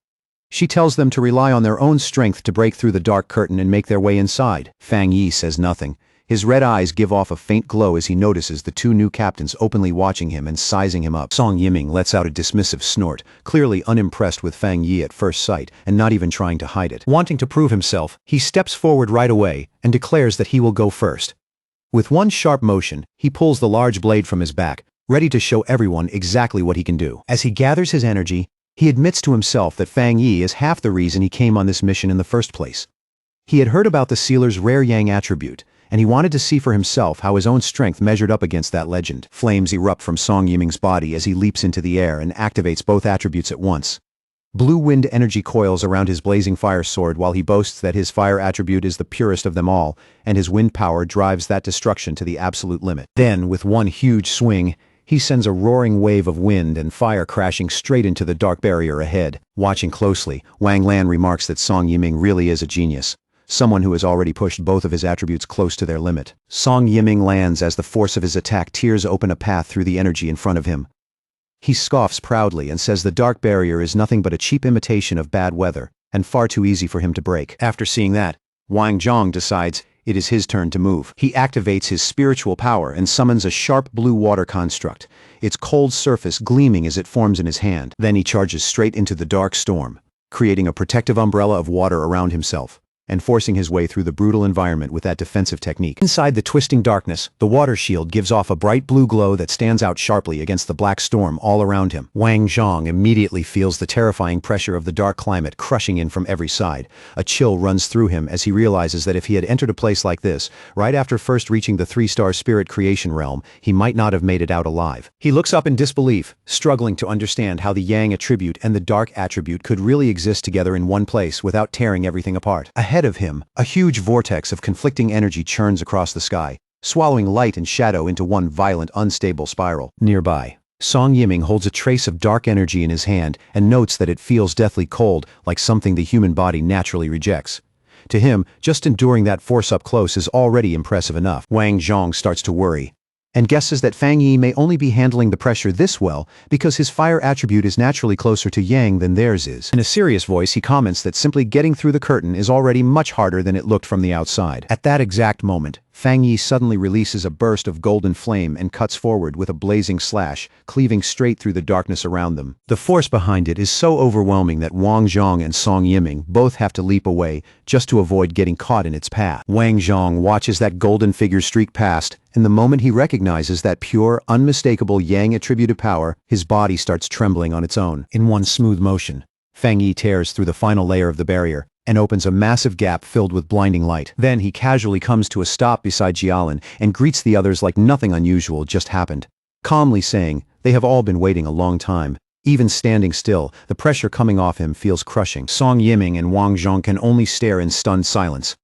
She tells them to rely on their own strength to break through the dark curtain and make their way inside. Fang Yi says nothing. His red eyes give off a faint glow as he notices the 2 new captains openly watching him and sizing him up. Song Yiming lets out a dismissive snort, clearly unimpressed with Fang Yi at first sight and not even trying to hide it. Wanting to prove himself, he steps forward right away and declares that he will go first. With one sharp motion, he pulls the large blade from his back, ready to show everyone exactly what he can do. As he gathers his energy, he admits to himself that Fang Yi is half the reason he came on this mission in the first place. He had heard about the sealer's rare yang attribute, and he wanted to see for himself how his own strength measured up against that legend. Flames erupt from Song Yiming's body as he leaps into the air and activates both attributes at once. Blue wind energy coils around his blazing fire sword while he boasts that his fire attribute is the purest of them all, and his wind power drives that destruction to the absolute limit. Then, with one huge swing, he sends a roaring wave of wind and fire crashing straight into the dark barrier ahead. Watching closely, Wang Lan remarks that Song Yiming really is a genius. Someone who has already pushed both of his attributes close to their limit. Song Yiming lands as the force of his attack tears open a path through the energy in front of him. He scoffs proudly and says the dark barrier is nothing but a cheap imitation of bad weather, and far too easy for him to break. After seeing that, Wang Zhong decides it is his turn to move. He activates his spiritual power and summons a sharp blue water construct, its cold surface gleaming as it forms in his hand. Then he charges straight into the dark storm, creating a protective umbrella of water around himself, and forcing his way through the brutal environment with that defensive technique. Inside the twisting darkness, the water shield gives off a bright blue glow that stands out sharply against the black storm all around him. Wang Zhong immediately feels the terrifying pressure of the dark climate crushing in from every side. A chill runs through him as he realizes that if he had entered a place like this, right after first reaching the 3-star spirit creation realm, he might not have made it out alive. He looks up in disbelief, struggling to understand how the yang attribute and the dark attribute could really exist together in one place without tearing everything apart. Ahead of him, a huge vortex of conflicting energy churns across the sky, swallowing light and shadow into one violent, unstable spiral. Nearby, Song Yiming holds a trace of dark energy in his hand and notes that it feels deathly cold, like something the human body naturally rejects. To him, just enduring that force up close is already impressive enough. Wang Zhong starts to worry, and guesses that Fang Yi may only be handling the pressure this well because his fire attribute is naturally closer to yang than theirs is. In a serious voice, he comments that simply getting through the curtain is already much harder than it looked from the outside. At that exact moment, Fang Yi suddenly releases a burst of golden flame and cuts forward with a blazing slash, cleaving straight through the darkness around them. The force behind it is so overwhelming that Wang Zhong and Song Yiming both have to leap away just to avoid getting caught in its path. Wang Zhong watches that golden figure streak past, and the moment he recognizes that pure, unmistakable yang attributed power, his body starts trembling on its own. In one smooth motion, Fang Yi tears through the final layer of the barrier and opens a massive gap filled with blinding light. Then he casually comes to a stop beside Jialin and greets the others like nothing unusual just happened, calmly saying they have all been waiting a long time. Even standing still, the pressure coming off him feels crushing. Song Yiming and Wang Zhong can only stare in stunned silence.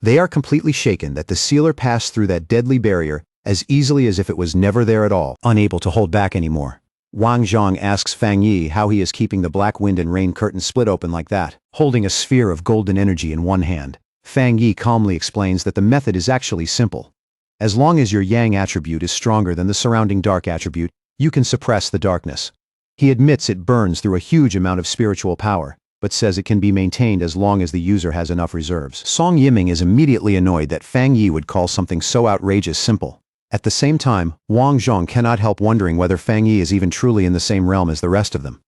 They are completely shaken that the sealer passed through that deadly barrier as easily as if it was never there at all, unable to hold back anymore. Wang Zhong asks Fang Yi how he is keeping the black wind and rain curtain split open like that. Holding a sphere of golden energy in one hand, Fang Yi calmly explains that the method is actually simple. As long as your yang attribute is stronger than the surrounding dark attribute, you can suppress the darkness. He admits it burns through a huge amount of spiritual power, but says it can be maintained as long as the user has enough reserves. Song Yiming is immediately annoyed that Fang Yi would call something so outrageous simple. At the same time, Wang Zhong cannot help wondering whether Fang Yi is even truly in the same realm as the rest of them.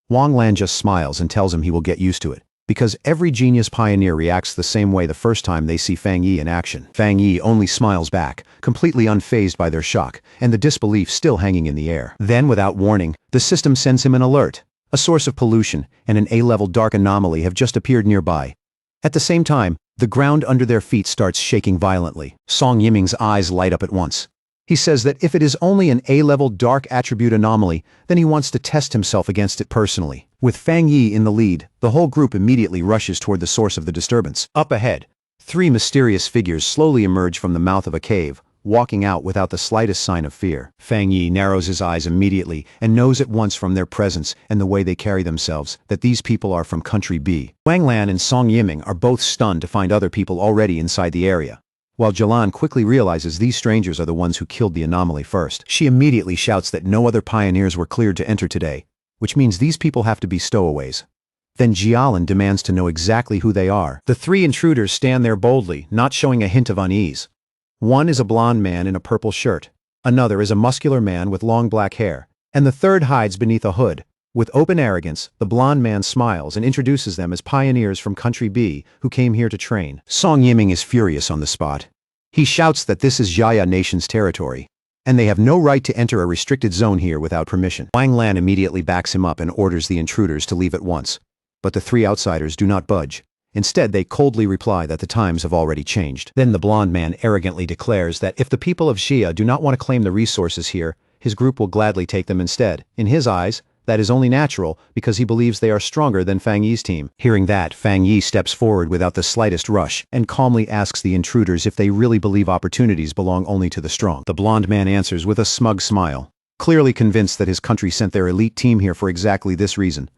Wang Lan just smiles and tells him he will get used to it, because every genius pioneer reacts the same way the first time they see Fang Yi in action. Fang Yi only smiles back, completely unfazed by their shock, and the disbelief still hanging in the air. Then, without warning, the system sends him an alert. A source of pollution and an A-level dark anomaly have just appeared nearby. At the same time, the ground under their feet starts shaking violently. Song Yiming's eyes light up at once. He says that if it is only an A-level dark attribute anomaly, then he wants to test himself against it personally. With Fang Yi in the lead, the whole group immediately rushes toward the source of the disturbance. Up ahead, 3 mysterious figures slowly emerge from the mouth of a cave, walking out without the slightest sign of fear. Fang Yi narrows his eyes immediately and knows at once from their presence and the way they carry themselves that these people are from Country B. Wang Lan and Song Yiming are both stunned to find other people already inside the area. While Jilan quickly realizes these strangers are the ones who killed the anomaly first, she immediately shouts that no other pioneers were cleared to enter today, which means these people have to be stowaways. Then Jialan demands to know exactly who they are. The three intruders stand there boldly, not showing a hint of unease. One is a blond man in a purple shirt, another is a muscular man with long black hair, and the third hides beneath a hood. With open arrogance, the blond man smiles and introduces them as pioneers from Country B who came here to train. Song Yiming is furious on the spot. He shouts that this is Jia Nation's territory, and they have no right to enter a restricted zone here without permission. Wang Lan immediately backs him up and orders the intruders to leave at once. But the three outsiders do not budge. Instead, they coldly reply that the times have already changed. Then the blond man arrogantly declares that if the people of Xia do not want to claim the resources here, his group will gladly take them instead. In his eyes, that is only natural because he believes they are stronger than Fang Yi's team. Hearing that, Fang Yi steps forward without the slightest rush and calmly asks the intruders if they really believe opportunities belong only to the strong. The blond man answers with a smug smile, clearly convinced that his country sent their elite team here for exactly this reason: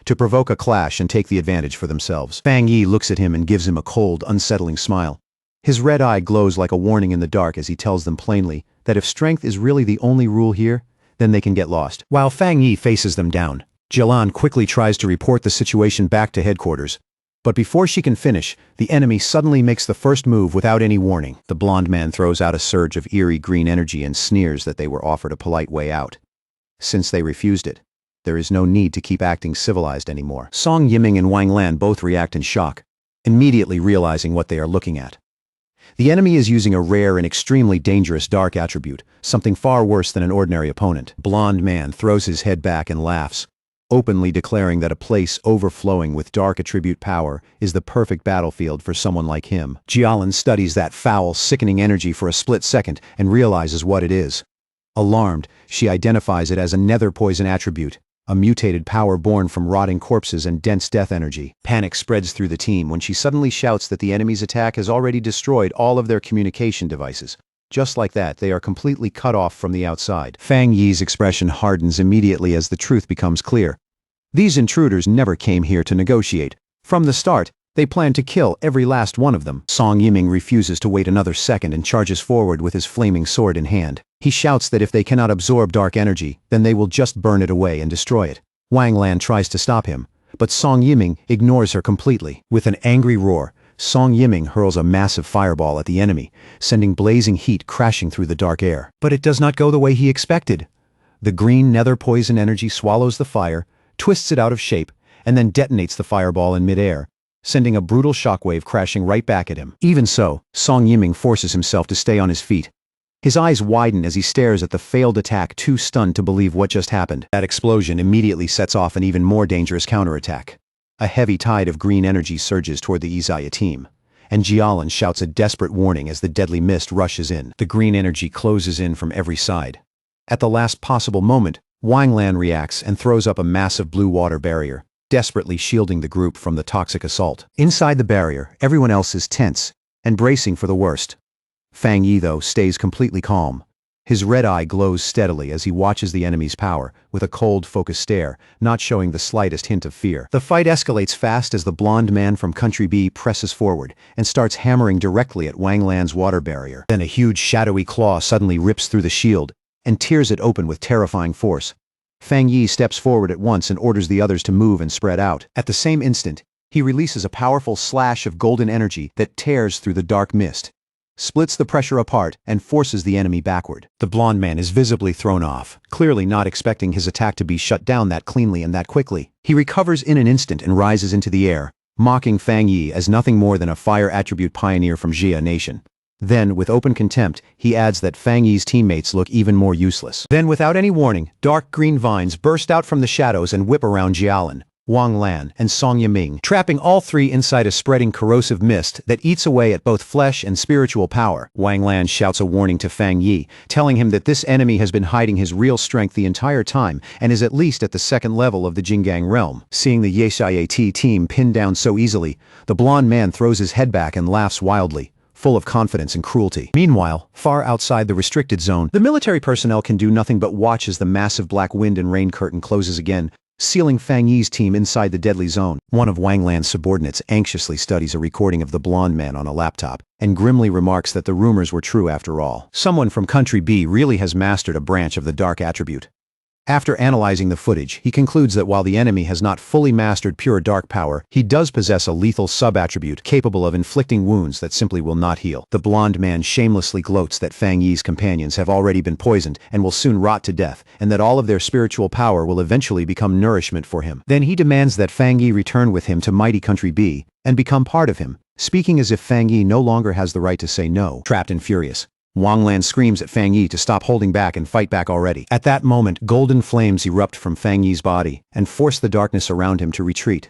to provoke a clash and take the advantage for themselves. Fang Yi looks at him and gives him a cold, unsettling smile. His red eye glows like a warning in the dark as he tells them plainly that if strength is really the only rule here, then they can get lost. While Fang Yi faces them down, Jilan quickly tries to report the situation back to headquarters. But before she can finish, the enemy suddenly makes the first move without any warning. The blond man throws out a surge of eerie green energy and sneers that they were offered a polite way out. Since they refused it, there is no need to keep acting civilized anymore. Song Yiming and Wang Lan both react in shock, immediately realizing what they are looking at. The enemy is using a rare and extremely dangerous dark attribute, something far worse than an ordinary opponent. Blond man throws his head back and laughs, openly declaring that a place overflowing with dark attribute power is the perfect battlefield for someone like him. Jialan studies that foul, sickening energy for a split second and realizes what it is. Alarmed, she identifies it as a nether poison attribute, a mutated power born from rotting corpses and dense death energy. Panic spreads through the team when she suddenly shouts that the enemy's attack has already destroyed all of their communication devices. Just like that, they are completely cut off from the outside. Fang Yi's expression hardens immediately as the truth becomes clear. These intruders never came here to negotiate. From the start, they planned to kill every last one of them. Song Yiming refuses to wait another second and charges forward with his flaming sword in hand. He shouts that if they cannot absorb dark energy, then they will just burn it away and destroy it. Wang Lan tries to stop him, but Song Yiming ignores her completely. With an angry roar, Song Yiming hurls a massive fireball at the enemy, sending blazing heat crashing through the dark air. But it does not go the way he expected. The green nether poison energy swallows the fire, twists it out of shape, and then detonates the fireball in midair, sending a brutal shockwave crashing right back at him. Even so, Song Yiming forces himself to stay on his feet. His eyes widen as he stares at the failed attack, too stunned to believe what just happened. That explosion immediately sets off an even more dangerous counterattack. A heavy tide of green energy surges toward the Izaya team, and Jialan shouts a desperate warning as the deadly mist rushes in. The green energy closes in from every side. At the last possible moment, Wang Lan reacts and throws up a massive blue water barrier, desperately shielding the group from the toxic assault. Inside the barrier, everyone else is tense and bracing for the worst. Fang Yi, though, stays completely calm. His red eye glows steadily as he watches the enemy's power, with a cold, focused stare, not showing the slightest hint of fear. The fight escalates fast as the blond man from Country B presses forward and starts hammering directly at Wang Lan's water barrier. Then a huge shadowy claw suddenly rips through the shield and tears it open with terrifying force. Fang Yi steps forward at once and orders the others to move and spread out. At the same instant, he releases a powerful slash of golden energy that tears through the dark mist, splits the pressure apart, and forces the enemy backward. The blond man is visibly thrown off, clearly not expecting his attack to be shut down that cleanly and that quickly. He recovers in an instant and rises into the air, mocking Fang Yi as nothing more than a fire attribute pioneer from Xia Nation. Then, with open contempt, he adds that Fang Yi's teammates look even more useless. Then, without any warning, dark green vines burst out from the shadows and whip around Jialan, Wang Lan, and Song Yiming, trapping all three inside a spreading corrosive mist that eats away at both flesh and spiritual power. Wang Lan shouts a warning to Fang Yi, telling him that this enemy has been hiding his real strength the entire time and is at least at the second level of the Jinggang realm. Seeing the Yeshayat team pinned down so easily, the blond man throws his head back and laughs wildly, full of confidence and cruelty. Meanwhile, far outside the restricted zone, the military personnel can do nothing but watch as the massive black wind and rain curtain closes again, sealing Fang Yi's team inside the deadly zone. One of Wang Lan's subordinates anxiously studies a recording of the blonde man on a laptop and grimly remarks that the rumors were true after all. Someone from Country B really has mastered a branch of the dark attribute. After analyzing the footage, he concludes that while the enemy has not fully mastered pure dark power, he does possess a lethal sub-attribute capable of inflicting wounds that simply will not heal. The blonde man shamelessly gloats that Fang Yi's companions have already been poisoned and will soon rot to death, and that all of their spiritual power will eventually become nourishment for him. Then he demands that Fang Yi return with him to mighty Country B and become part of him, speaking as if Fang Yi no longer has the right to say no. Trapped and furious, Wang Lan screams at Fang Yi to stop holding back and fight back already. At that moment, golden flames erupt from Fang Yi's body and force the darkness around him to retreat.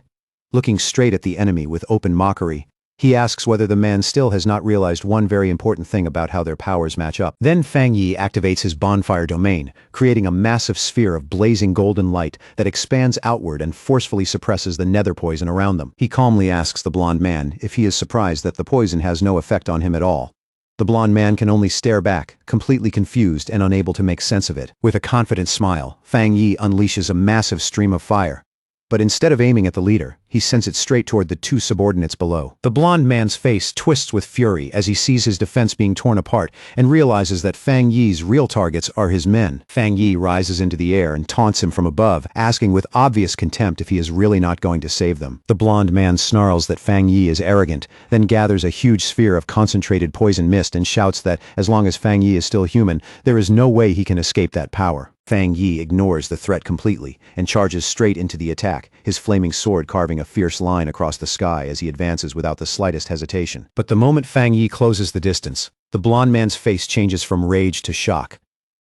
Looking straight at the enemy with open mockery, he asks whether the man still has not realized one very important thing about how their powers match up. Then Fang Yi activates his bonfire domain, creating a massive sphere of blazing golden light that expands outward and forcefully suppresses the nether poison around them. He calmly asks the blonde man if he is surprised that the poison has no effect on him at all. The blonde man can only stare back, completely confused and unable to make sense of it. With a confident smile, Fang Yi unleashes a massive stream of fire. But instead of aiming at the leader, he sends it straight toward the two subordinates below. The blonde man's face twists with fury as he sees his defense being torn apart and realizes that Fang Yi's real targets are his men. Fang Yi rises into the air and taunts him from above, asking with obvious contempt if he is really not going to save them. The blonde man snarls that Fang Yi is arrogant, then gathers a huge sphere of concentrated poison mist and shouts that as long as Fang Yi is still human, there is no way he can escape that power. Fang Yi ignores the threat completely and charges straight into the attack, his flaming sword carving a fierce line across the sky as he advances without the slightest hesitation. But the moment Fang Yi closes the distance, the blonde man's face changes from rage to shock.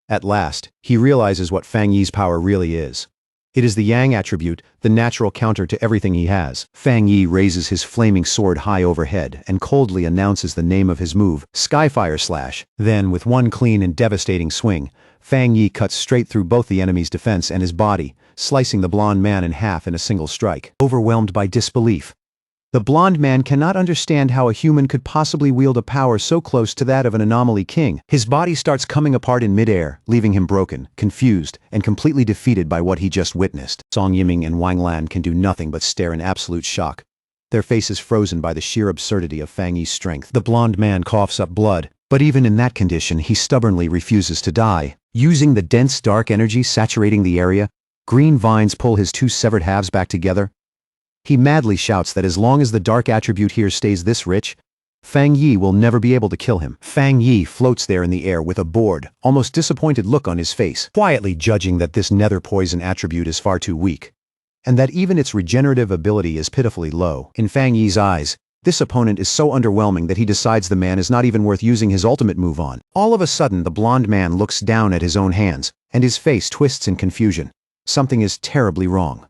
At last, he realizes what Fang Yi's power really is. It is the Yang attribute, the natural counter to everything he has. Fang Yi raises his flaming sword high overhead and coldly announces the name of his move, Skyfire Slash. Then, with one clean and devastating swing, Fang Yi cuts straight through both the enemy's defense and his body, slicing the blonde man in half in a single strike. Overwhelmed by disbelief, the blonde man cannot understand how a human could possibly wield a power so close to that of an anomaly king. His body starts coming apart in midair, leaving him broken, confused, and completely defeated by what he just witnessed. Song Yiming and Wang Lan can do nothing but stare in absolute shock, their faces frozen by the sheer absurdity of Fang Yi's strength. The blonde man coughs up blood, but even in that condition, he stubbornly refuses to die. Using the dense dark energy saturating the area, green vines pull his two severed halves back together. He madly shouts that as long as the dark attribute here stays this rich, Fang Yi will never be able to kill him. Fang Yi floats there in the air with a bored, almost disappointed look on his face, quietly judging that this nether poison attribute is far too weak, and that even its regenerative ability is pitifully low. In Fang Yi's eyes, this opponent is so underwhelming that he decides the man is not even worth using his ultimate move on. All of a sudden, the blonde man looks down at his own hands, and his face twists in confusion. Something is terribly wrong.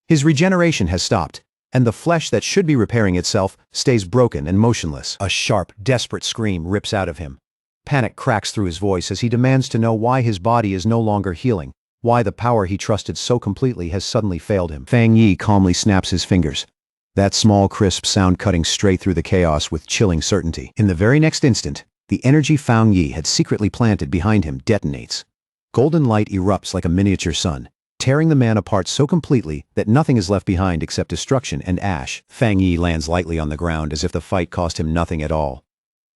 His regeneration has stopped, and the flesh that should be repairing itself stays broken and motionless. A sharp, desperate scream rips out of him. Panic cracks through his voice as he demands to know why his body is no longer healing, why the power he trusted so completely has suddenly failed him. Fang Yi calmly snaps his fingers, that small crisp sound cutting straight through the chaos with chilling certainty. In the very next instant, the energy Fang Yi had secretly planted behind him detonates. Golden light erupts like a miniature sun, tearing the man apart so completely that nothing is left behind except destruction and ash. Fang Yi lands lightly on the ground as if the fight cost him nothing at all.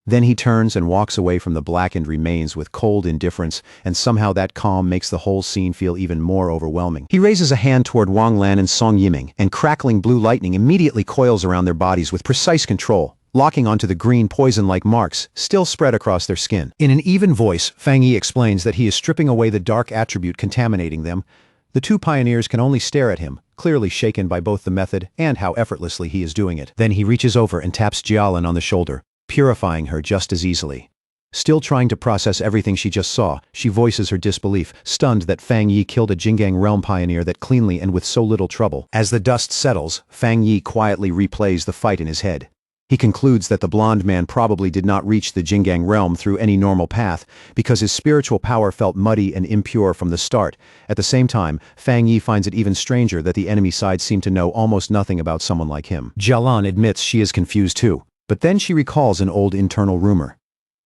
Then he turns and walks away from the blackened remains with cold indifference, and somehow that calm makes the whole scene feel even more overwhelming. He raises a hand toward Wang Lan and Song Yiming, and crackling blue lightning immediately coils around their bodies with precise control, locking onto the green poison-like marks still spread across their skin. In an even voice, Fang Yi explains that he is stripping away the dark attribute contaminating them. The two pioneers can only stare at him, clearly shaken by both the method and how effortlessly he is doing it. Then he reaches over and taps Jialin on the shoulder, purifying her just as easily. Still trying to process everything she just saw, she voices her disbelief, stunned that Fang Yi killed a Jinggang realm pioneer that cleanly and with so little trouble. As the dust settles, Fang Yi quietly replays the fight in his head. He concludes that the blonde man probably did not reach the Jinggang realm through any normal path because his spiritual power felt muddy and impure from the start. At the same time, Fang Yi finds it even stranger that the enemy side seemed to know almost nothing about someone like him. Jialan admits she is confused too. But then she recalls an old internal rumor.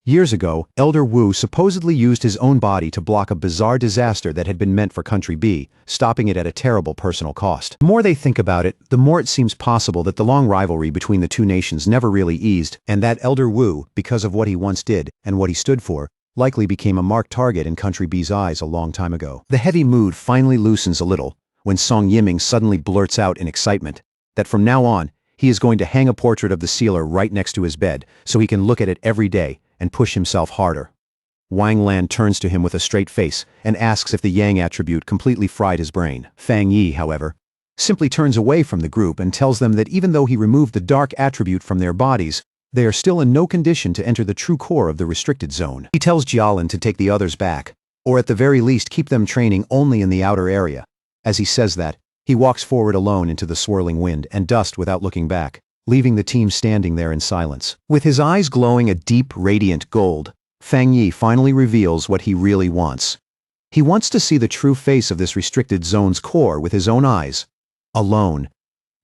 Years ago, Elder Wu supposedly used his own body to block a bizarre disaster that had been meant for Country B, stopping it at a terrible personal cost. The more they think about it, the more it seems possible that the long rivalry between the two nations never really eased, and that Elder Wu, because of what he once did and what he stood for, likely became a marked target in Country B's eyes a long time ago. The heavy mood finally loosens a little when Song Yiming suddenly blurts out in excitement that from now on, he is going to hang a portrait of the sealer right next to his bed so he can look at it every day and push himself harder. Wang Lan turns to him with a straight face and asks if the Yang attribute completely fried his brain. Fang Yi, however, simply turns away from the group and tells them that even though he removed the dark attribute from their bodies, they are still in no condition to enter the true core of the restricted zone. He tells Jialin to take the others back, or at the very least keep them training only in the outer area. As he says that, he walks forward alone into the swirling wind and dust without looking back, leaving the team standing there in silence. With his eyes glowing a deep, radiant gold, Fang Yi finally reveals what he really wants. He wants to see the true face of this restricted zone's core with his own eyes. Alone.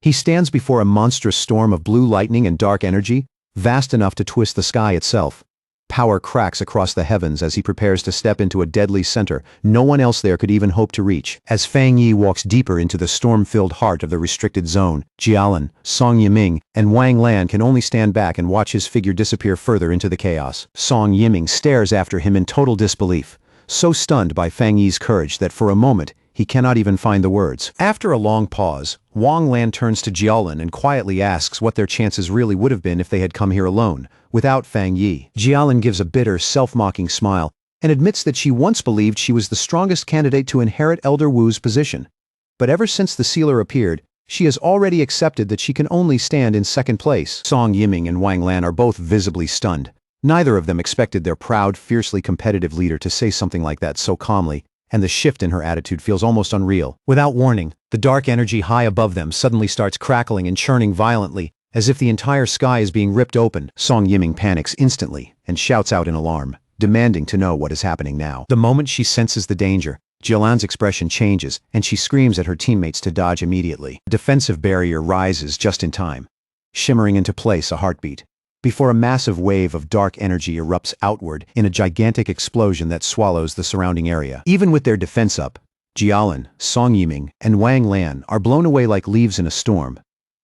He stands before a monstrous storm of blue lightning and dark energy, vast enough to twist the sky itself. Power cracks across the heavens as he prepares to step into a deadly center no one else there could even hope to reach. As Fang Yi walks deeper into the storm-filled heart of the restricted zone, Jialin, Song Yiming, and Wang Lan can only stand back and watch his figure disappear further into the chaos. Song Yiming stares after him in total disbelief, so stunned by Fang Yi's courage that for a moment, he cannot even find the words. After a long pause, Wang Lan turns to Jialin and quietly asks what their chances really would have been if they had come here alone, without Fang Yi. Jialin gives a bitter, self-mocking smile and admits that she once believed she was the strongest candidate to inherit Elder Wu's position. But ever since the sealer appeared, she has already accepted that she can only stand in second place. Song Yiming and Wang Lan are both visibly stunned. Neither of them expected their proud, fiercely competitive leader to say something like that so calmly, and the shift in her attitude feels almost unreal. Without warning, the dark energy high above them suddenly starts crackling and churning violently, as if the entire sky is being ripped open. Song Yiming panics instantly and shouts out in alarm, demanding to know what is happening now. The moment she senses the danger, Jialan's expression changes and she screams at her teammates to dodge immediately. The defensive barrier rises just in time, shimmering into place a heartbeat, before a massive wave of dark energy erupts outward in a gigantic explosion that swallows the surrounding area. Even with their defense up, Jialin, Song Yiming, and Wang Lan are blown away like leaves in a storm,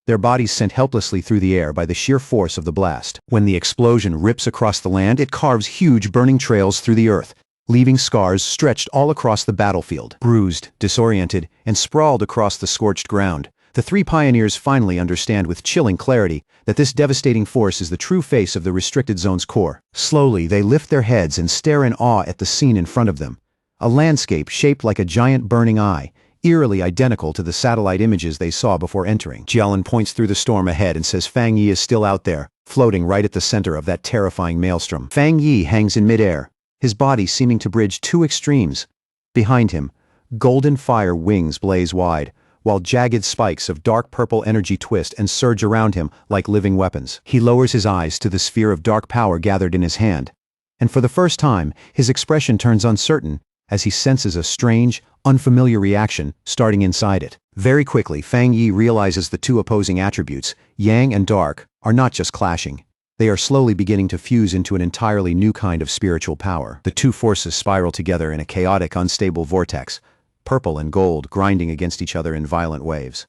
their bodies sent helplessly through the air by the sheer force of the blast. When the explosion rips across the land, it carves huge burning trails through the earth, leaving scars stretched all across the battlefield. Bruised, disoriented, and sprawled across the scorched ground, the three pioneers finally understand with chilling clarity that this devastating force is the true face of the restricted zone's core. Slowly, they lift their heads and stare in awe at the scene in front of them. A landscape shaped like a giant burning eye, eerily identical to the satellite images they saw before entering. Jialin points through the storm ahead and says Fang Yi is still out there, floating right at the center of that terrifying maelstrom. Fang Yi hangs in midair, his body seeming to bridge two extremes. Behind him, golden fire wings blaze wide, while jagged spikes of dark purple energy twist and surge around him like living weapons. He lowers his eyes to the sphere of dark power gathered in his hand, and for the first time, his expression turns uncertain as he senses a strange, unfamiliar reaction starting inside it. Very quickly, Fang Yi realizes the two opposing attributes, Yang and Dark, are not just clashing. They are slowly beginning to fuse into an entirely new kind of spiritual power. The two forces spiral together in a chaotic, unstable vortex, purple and gold grinding against each other in violent waves.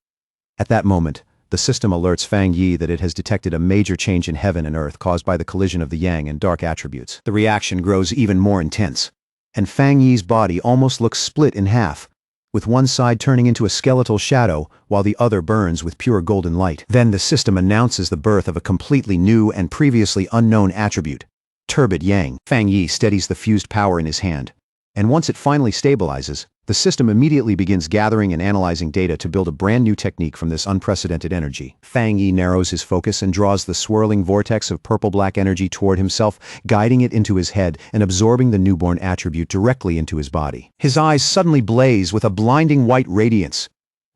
At that moment, the system alerts Fang Yi that it has detected a major change in heaven and earth caused by the collision of the Yang and Dark attributes. The reaction grows even more intense, and Fang Yi's body almost looks split in half, with one side turning into a skeletal shadow while the other burns with pure golden light. Then the system announces the birth of a completely new and previously unknown attribute, Turbid Yang. Fang Yi steadies the fused power in his hand, and once it finally stabilizes, the system immediately begins gathering and analyzing data to build a brand new technique from this unprecedented energy. Fang Yi narrows his focus and draws the swirling vortex of purple-black energy toward himself, guiding it into his head and absorbing the newborn attribute directly into his body. His eyes suddenly blaze with a blinding white radiance.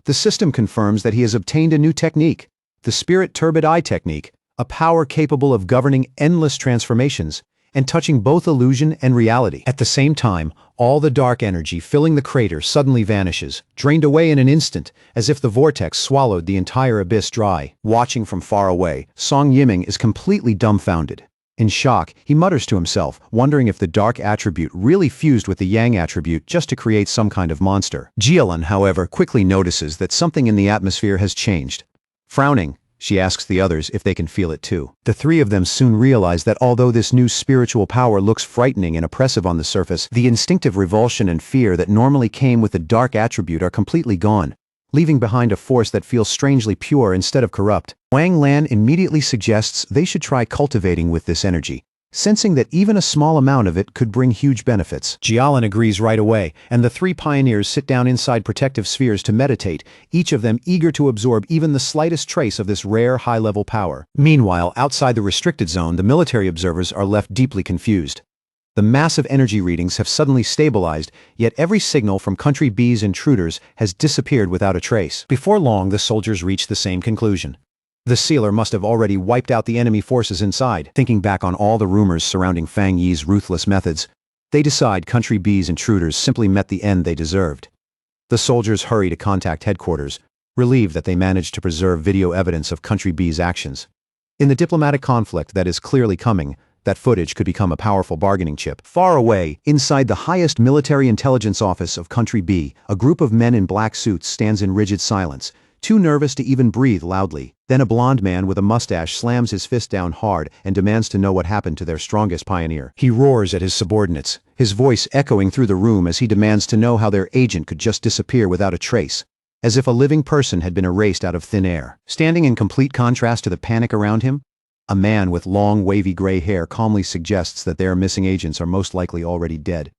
The system confirms that he has obtained a new technique, the Spirit Turbid Eye technique, a power capable of governing endless transformations and touching both illusion and reality. At the same time, all the dark energy filling the crater suddenly vanishes, drained away in an instant, as if the vortex swallowed the entire abyss dry. Watching from far away, Song Yiming is completely dumbfounded. In shock, he mutters to himself, wondering if the dark attribute really fused with the yang attribute just to create some kind of monster. Jialun, however, quickly notices that something in the atmosphere has changed. Frowning, she asks the others if they can feel it too. The three of them soon realize that although this new spiritual power looks frightening and oppressive on the surface, the instinctive revulsion and fear that normally came with the dark attribute are completely gone, leaving behind a force that feels strangely pure instead of corrupt. Wang Lan immediately suggests they should try cultivating with this energy, sensing that even a small amount of it could bring huge benefits. Jialun agrees right away, and the three pioneers sit down inside protective spheres to meditate, each of them eager to absorb even the slightest trace of this rare high-level power. Meanwhile, outside the restricted zone, the military observers are left deeply confused. The massive energy readings have suddenly stabilized, yet every signal from Country B's intruders has disappeared without a trace. Before long, the soldiers reach the same conclusion. The sealer must have already wiped out the enemy forces inside. Thinking back on all the rumors surrounding Fang Yi's ruthless methods, they decide Country B's intruders simply met the end they deserved. The soldiers hurry to contact headquarters, relieved that they managed to preserve video evidence of Country B's actions. In the diplomatic conflict that is clearly coming, that footage could become a powerful bargaining chip. Far away, inside the highest military intelligence office of Country B, a group of men in black suits stands in rigid silence, too nervous to even breathe loudly. Then a blond man with a mustache slams his fist down hard and demands to know what happened to their strongest pioneer. He roars at his subordinates, his voice echoing through the room as he demands to know how their agent could just disappear without a trace, as if a living person had been erased out of thin air. Standing in complete contrast to the panic around him, a man with long, wavy gray hair calmly suggests that their missing agents are most likely already dead.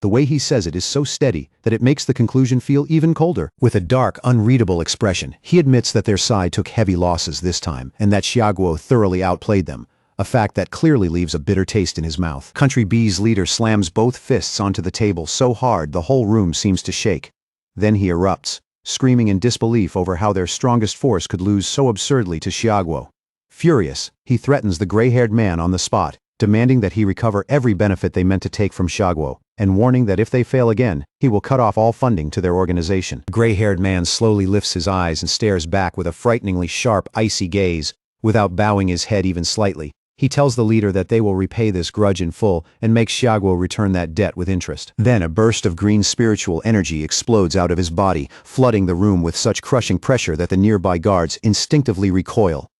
The way he says it is so steady that it makes the conclusion feel even colder. With a dark, unreadable expression, he admits that their side took heavy losses this time and that Xiaoguo thoroughly outplayed them, a fact that clearly leaves a bitter taste in his mouth. Country B's leader slams both fists onto the table so hard the whole room seems to shake. Then he erupts, screaming in disbelief over how their strongest force could lose so absurdly to Xiaoguo. Furious, he threatens the gray-haired man on the spot, demanding that he recover every benefit they meant to take from Xiaoguo, and warning that if they fail again, he will cut off all funding to their organization. The gray-haired man slowly lifts his eyes and stares back with a frighteningly sharp, icy gaze. Without bowing his head even slightly, he tells the leader that they will repay this grudge in full and make Xiaoguo return that debt with interest. Then a burst of green spiritual energy explodes out of his body, flooding the room with such crushing pressure that the nearby guards instinctively recoil.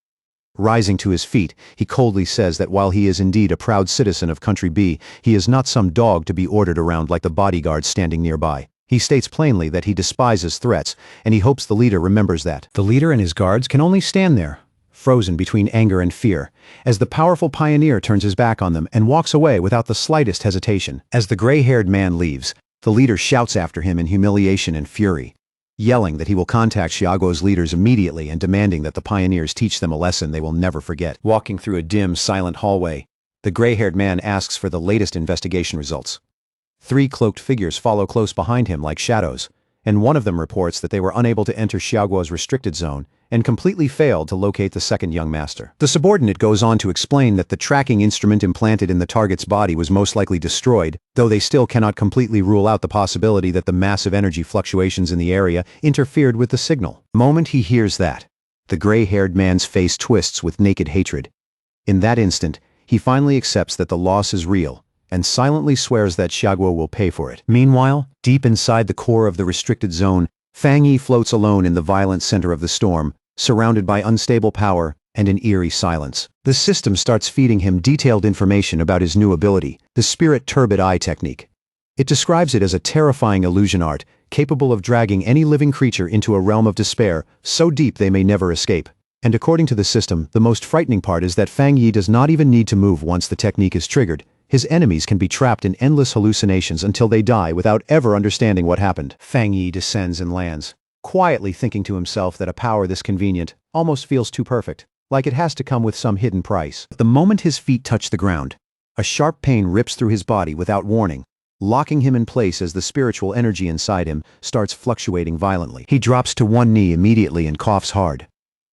Rising to his feet, he coldly says that while he is indeed a proud citizen of Country B, he is not some dog to be ordered around like the bodyguards standing nearby. He states plainly that he despises threats, and he hopes the leader remembers that. The leader and his guards can only stand there, frozen between anger and fear, as the powerful pioneer turns his back on them and walks away without the slightest hesitation. As the gray-haired man leaves, the leader shouts after him in humiliation and fury, yelling that he will contact Xiaoguo's leaders immediately and demanding that the pioneers teach them a lesson they will never forget. Walking through a dim, silent hallway, the gray-haired man asks for the latest investigation results. Three cloaked figures follow close behind him like shadows, and one of them reports that they were unable to enter Xiaoguo's restricted zone and completely failed to locate the second young master. The subordinate goes on to explain that the tracking instrument implanted in the target's body was most likely destroyed, though they still cannot completely rule out the possibility that the massive energy fluctuations in the area interfered with the signal. The moment he hears that, the gray-haired man's face twists with naked hatred. In that instant, he finally accepts that the loss is real, and silently swears that Xiaoguo will pay for it. Meanwhile, deep inside the core of the restricted zone, Fang Yi floats alone in the violent center of the storm, surrounded by unstable power and an eerie silence. The system starts feeding him detailed information about his new ability, the Spirit Turbid Eye technique. It describes it as a terrifying illusion art, capable of dragging any living creature into a realm of despair, so deep they may never escape. And according to the system, the most frightening part is that Fang Yi does not even need to move once the technique is triggered. His enemies can be trapped in endless hallucinations until they die without ever understanding what happened. Fang Yi descends and lands, quietly thinking to himself that a power this convenient almost feels too perfect, like it has to come with some hidden price. The moment his feet touch the ground, a sharp pain rips through his body without warning, locking him in place as the spiritual energy inside him starts fluctuating violently. He drops to one knee immediately and coughs hard.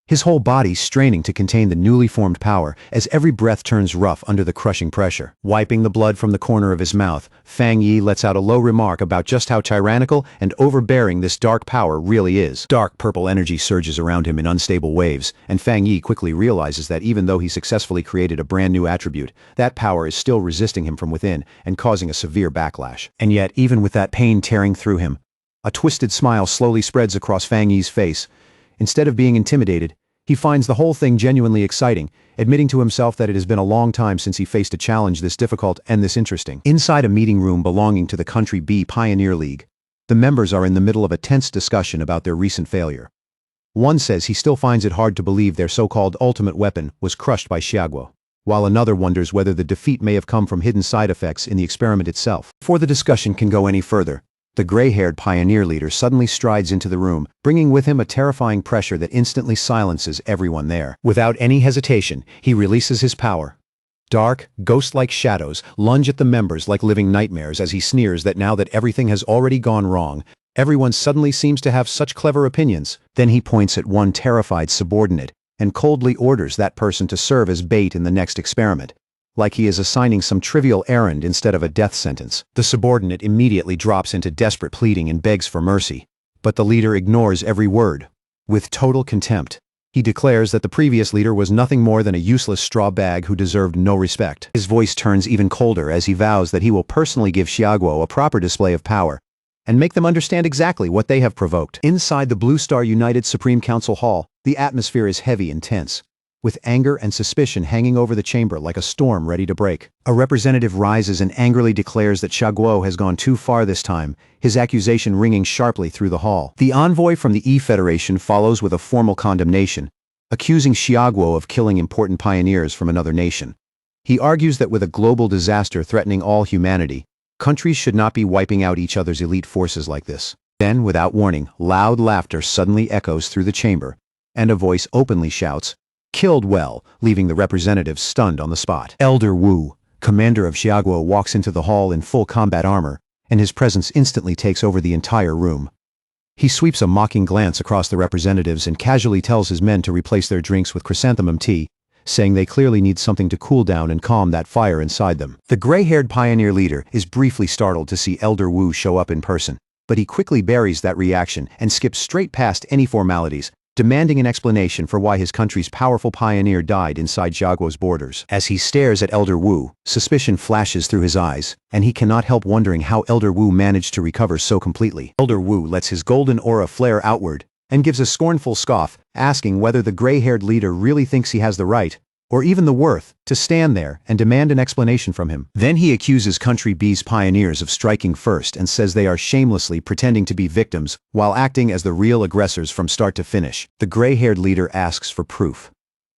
his whole body straining to contain the newly formed power as every breath turns rough under the crushing pressure. Wiping the blood from the corner of his mouth, Fang Yi lets out a low remark about just how tyrannical and overbearing this dark power really is. Dark purple energy surges around him in unstable waves, and Fang Yi quickly realizes that even though he successfully created a brand new attribute, that power is still resisting him from within and causing a severe backlash. And yet, even with that pain tearing through him, a twisted smile slowly spreads across Fang Yi's face. Instead of being intimidated, he finds the whole thing genuinely exciting, admitting to himself that it has been a long time since he faced a challenge this difficult and this interesting. Inside a meeting room belonging to the Country B Pioneer League, the members are in the middle of a tense discussion about their recent failure. One says he still finds it hard to believe their so-called ultimate weapon was crushed by Xiaoguo, while another wonders whether the defeat may have come from hidden side effects in the experiment itself. Before the discussion can go any further, the gray-haired pioneer leader suddenly strides into the room, bringing with him a terrifying pressure that instantly silences everyone there. Without any hesitation, he releases his power. Dark, ghost-like shadows lunge at the members like living nightmares as he sneers that now that everything has already gone wrong, everyone suddenly seems to have such clever opinions. Then he points at one terrified subordinate and coldly orders that person to serve as bait in the next experiment, like he is assigning some trivial errand instead of a death sentence. The subordinate immediately drops into desperate pleading and begs for mercy, but the leader ignores every word. With total contempt, he declares that the previous leader was nothing more than a useless straw bag who deserved no respect. His voice turns even colder as he vows that he will personally give Xiaoguo a proper display of power and make them understand exactly what they have provoked. Inside the Blue Star United Supreme Council Hall, the atmosphere is heavy and tense, with anger and suspicion hanging over the chamber like a storm ready to break. A representative rises and angrily declares that Xiaoguo has gone too far this time, his accusation ringing sharply through the hall. The envoy from the E-Federation follows with a formal condemnation, accusing Xiaoguo of killing important pioneers from another nation. He argues that with a global disaster threatening all humanity, countries should not be wiping out each other's elite forces like this. Then, without warning, loud laughter suddenly echoes through the chamber, and a voice openly shouts, "Killed well," leaving the representative stunned on the spot. Elder Wu, commander of Xiaoguo, walks into the hall in full combat armor, and his presence instantly takes over the entire room. He sweeps a mocking glance across the representatives and casually tells his men to replace their drinks with chrysanthemum tea, saying they clearly need something to cool down and calm that fire inside them. The gray-haired pioneer leader is briefly startled to see Elder Wu show up in person, but he quickly buries that reaction and skips straight past any formalities, demanding an explanation for why his country's powerful pioneer died inside Xiaoguo's borders. As he stares at Elder Wu, suspicion flashes through his eyes, and he cannot help wondering how Elder Wu managed to recover so completely. Elder Wu lets his golden aura flare outward and gives a scornful scoff, asking whether the gray-haired leader really thinks he has the right, or even the worth, to stand there and demand an explanation from him. Then he accuses Country B's pioneers of striking first and says they are shamelessly pretending to be victims while acting as the real aggressors from start to finish. The gray-haired leader asks for proof.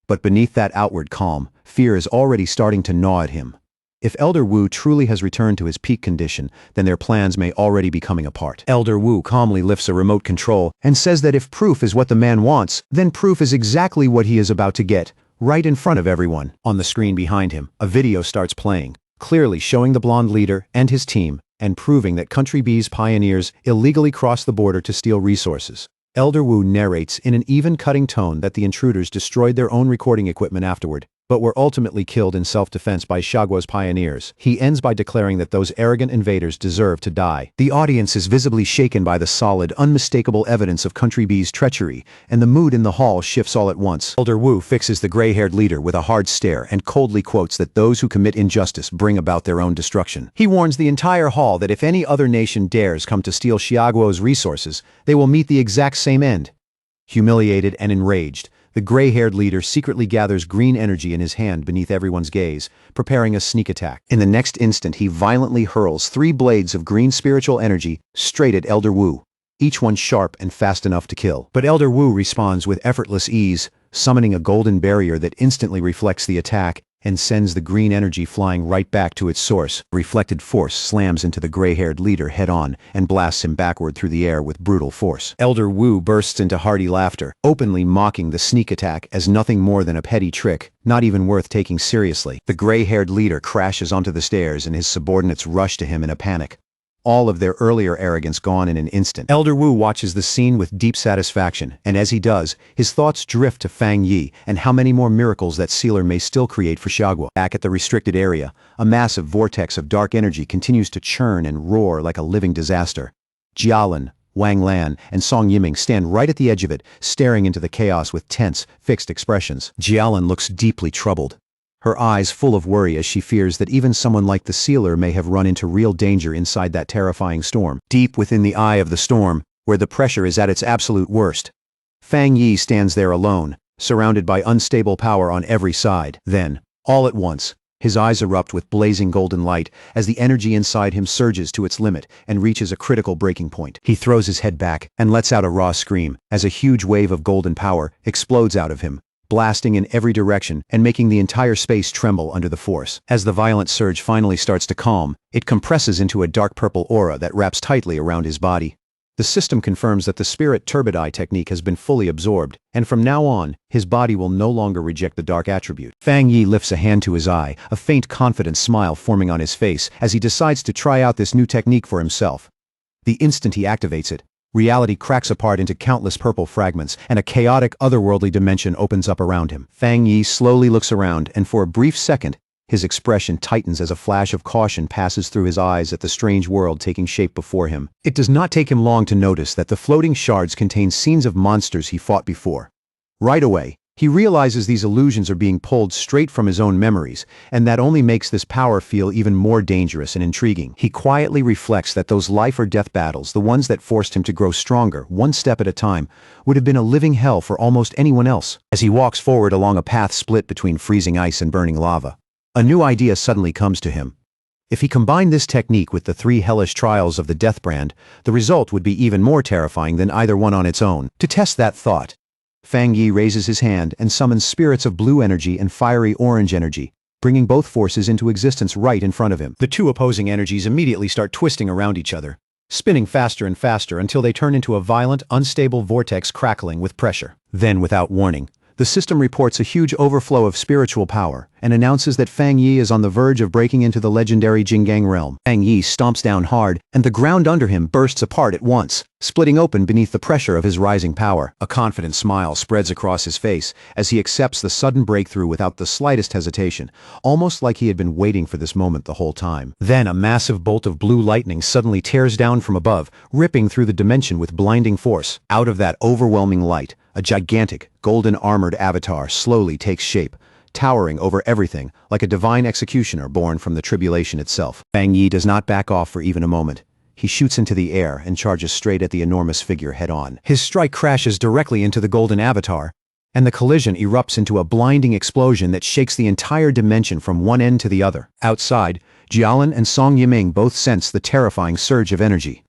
But beneath that outward calm, fear is already starting to gnaw at him. If Elder Wu truly has returned to his peak condition, then their plans may already be coming apart. Elder Wu calmly lifts a remote control and says that if proof is what the man wants, then proof is exactly what he is about to get, right in front of everyone. On the screen behind him, a video starts playing, clearly showing the blonde leader and his team, and proving that Country B's pioneers illegally crossed the border to steal resources. Elder Wu narrates in an even cutting tone that the intruders destroyed their own recording equipment afterward, but were ultimately killed in self-defense by Xiaoguo's pioneers. He ends by declaring that those arrogant invaders deserve to die. The audience is visibly shaken by the solid, unmistakable evidence of Country B's treachery, and the mood in the hall shifts all at once. Elder Wu fixes the gray-haired leader with a hard stare and coldly quotes that those who commit injustice bring about their own destruction. He warns the entire hall that if any other nation dares come to steal Xiaoguo's resources, they will meet the exact same end. Humiliated and enraged, the gray-haired leader secretly gathers green energy in his hand beneath everyone's gaze, preparing a sneak attack. In the next instant, he violently hurls 3 blades of green spiritual energy straight at Elder Wu, each one sharp and fast enough to kill. But Elder Wu responds with effortless ease, summoning a golden barrier that instantly reflects the attack and sends the green energy flying right back to its source. Reflected force slams into the gray-haired leader head-on and blasts him backward through the air with brutal force. Elder Wu bursts into hearty laughter, openly mocking the sneak attack as nothing more than a petty trick, not even worth taking seriously. The gray-haired leader crashes onto the stairs and his subordinates rush to him in a panic. all of their earlier arrogance gone in an instant. Elder Wu watches the scene with deep satisfaction, and as he does, his thoughts drift to Fang Yi and how many more miracles that sealer may still create for Xiagua. Back at the restricted area, a massive vortex of dark energy continues to churn and roar like a living disaster. Jialin, Wang Lan, and Song Yiming stand right at the edge of it, staring into the chaos with tense, fixed expressions. Jialin looks deeply troubled, her eyes full of worry as she fears that even someone like the sealer may have run into real danger inside that terrifying storm. Deep within the eye of the storm, where the pressure is at its absolute worst, Fang Yi stands there alone, surrounded by unstable power on every side. Then, all at once, his eyes erupt with blazing golden light as the energy inside him surges to its limit and reaches a critical breaking point. He throws his head back and lets out a raw scream as a huge wave of golden power explodes out of him, blasting in every direction and making the entire space tremble under the force. As the violent surge finally starts to calm, it compresses into a dark purple aura that wraps tightly around his body. The system confirms that the spirit turbidite technique has been fully absorbed, and from now on, his body will no longer reject the dark attribute. Fang Yi lifts a hand to his eye, a faint confident smile forming on his face as he decides to try out this new technique for himself. The instant he activates it, reality cracks apart into countless purple fragments, and a chaotic, otherworldly dimension opens up around him. Fang Yi slowly looks around, and for a brief second, his expression tightens as a flash of caution passes through his eyes at the strange world taking shape before him. It does not take him long to notice that the floating shards contain scenes of monsters he fought before. Right away, he realizes these illusions are being pulled straight from his own memories, and that only makes this power feel even more dangerous and intriguing. He quietly reflects that those life-or-death battles, the ones that forced him to grow stronger, one step at a time, would have been a living hell for almost anyone else. As he walks forward along a path split between freezing ice and burning lava, a new idea suddenly comes to him. If he combined this technique with the 3 hellish trials of the Death Brand, the result would be even more terrifying than either one on its own. To test that thought, Fang Yi raises his hand and summons spirits of blue energy and fiery orange energy, bringing both forces into existence right in front of him. The two opposing energies immediately start twisting around each other, spinning faster and faster until they turn into a violent, unstable vortex crackling with pressure. Then, without warning, the system reports a huge overflow of spiritual power and announces that Fang Yi is on the verge of breaking into the legendary Jinggang realm. Fang Yi stomps down hard, and the ground under him bursts apart at once, splitting open beneath the pressure of his rising power. A confident smile spreads across his face as he accepts the sudden breakthrough without the slightest hesitation, almost like he had been waiting for this moment the whole time. Then a massive bolt of blue lightning suddenly tears down from above, ripping through the dimension with blinding force. Out of that overwhelming light, a gigantic, golden-armored avatar slowly takes shape, towering over everything like a divine executioner born from the tribulation itself. Fang Yi does not back off for even a moment. He shoots into the air and charges straight at the enormous figure head-on. His strike crashes directly into the golden avatar, and the collision erupts into a blinding explosion that shakes the entire dimension from one end to the other. Outside, Jialin and Song Yiming both sense the terrifying surge of energy.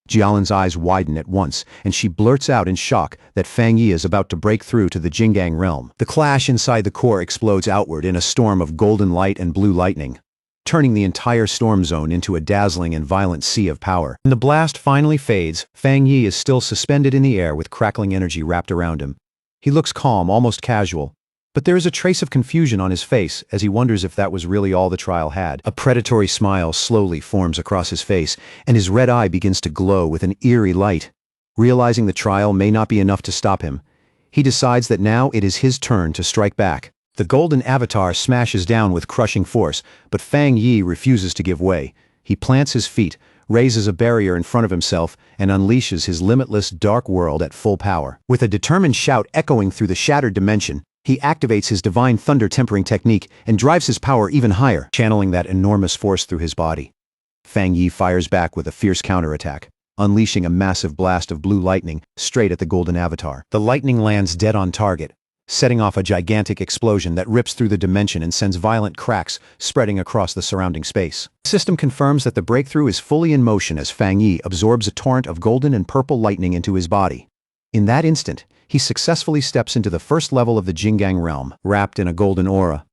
Jialin's eyes widen at once, and she blurts out in shock that Fang Yi is about to break through to the Jinggang realm. The clash inside the core explodes outward in a storm of golden light and blue lightning, turning the entire storm zone into a dazzling and violent sea of power. When the blast finally fades, Fang Yi is still suspended in the air with crackling energy wrapped around him. He looks calm, almost casual, but there is a trace of confusion on his face as he wonders if that was really all the trial had. A predatory smile slowly forms across his face, and his red eye begins to glow with an eerie light. Realizing the trial may not be enough to stop him, he decides that now it is his turn to strike back. The golden avatar smashes down with crushing force, but Fang Yi refuses to give way. He plants his feet, raises a barrier in front of himself, and unleashes his limitless dark world at full power. With a determined shout echoing through the shattered dimension, he activates his divine thunder tempering technique and drives his power even higher, channeling that enormous force through his body. Fang Yi fires back with a fierce counterattack, unleashing a massive blast of blue lightning straight at the golden avatar. The lightning lands dead on target, setting off a gigantic explosion that rips through the dimension and sends violent cracks spreading across the surrounding space. The system confirms that the breakthrough is fully in motion as Fang Yi absorbs a torrent of golden and purple lightning into his body. In that instant, he successfully steps into the first level of the Jinggang realm, wrapped in a golden aura.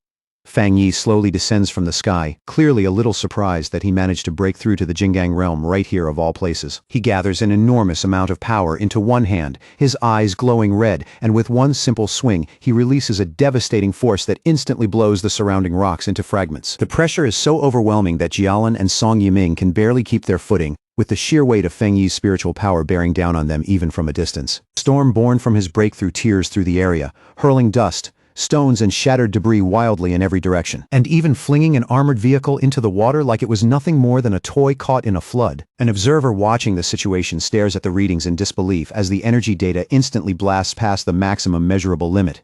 Fang Yi slowly descends from the sky, clearly a little surprised that he managed to break through to the Jinggang realm right here of all places. He gathers an enormous amount of power into one hand, his eyes glowing red, and with one simple swing, he releases a devastating force that instantly blows the surrounding rocks into fragments. The pressure is so overwhelming that Jialin and Song Yiming can barely keep their footing, with the sheer weight of Feng Yi's spiritual power bearing down on them even from a distance. Storm born from his breakthrough tears through the area, hurling dust, stones and shattered debris wildly in every direction, and even flinging an armored vehicle into the water like it was nothing more than a toy caught in a flood. An observer watching the situation stares at the readings in disbelief as the energy data instantly blasts past the maximum measurable limit,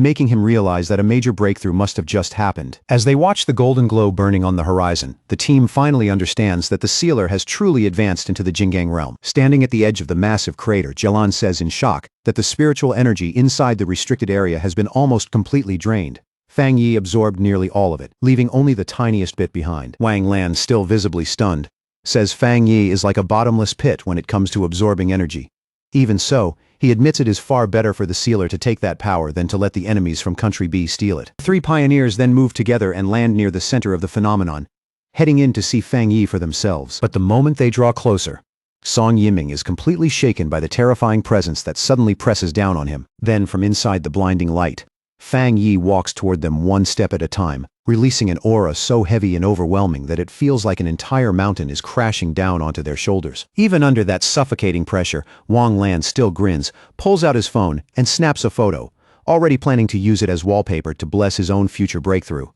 making him realize that a major breakthrough must have just happened. As they watch the golden glow burning on the horizon, the team finally understands that the sealer has truly advanced into the Jingang realm. Standing at the edge of the massive crater, Jialan says in shock that the spiritual energy inside the restricted area has been almost completely drained. Feng Yi absorbed nearly all of it, leaving only the tiniest bit behind. Wang Lan, still visibly stunned, says Feng Yi is like a bottomless pit when it comes to absorbing energy. Even so, he admits it is far better for the sealer to take that power than to let the enemies from Country B steal it. The three pioneers then move together and land near the center of the phenomenon, heading in to see Feng Yi for themselves. But the moment they draw closer, Song Yiming is completely shaken by the terrifying presence that suddenly presses down on him. Then, from inside the blinding light, Feng Yi walks toward them one step at a time, releasing an aura so heavy and overwhelming that it feels like an entire mountain is crashing down onto their shoulders. Even under that suffocating pressure, Wang Lan still grins, pulls out his phone, and snaps a photo, already planning to use it as wallpaper to bless his own future breakthrough.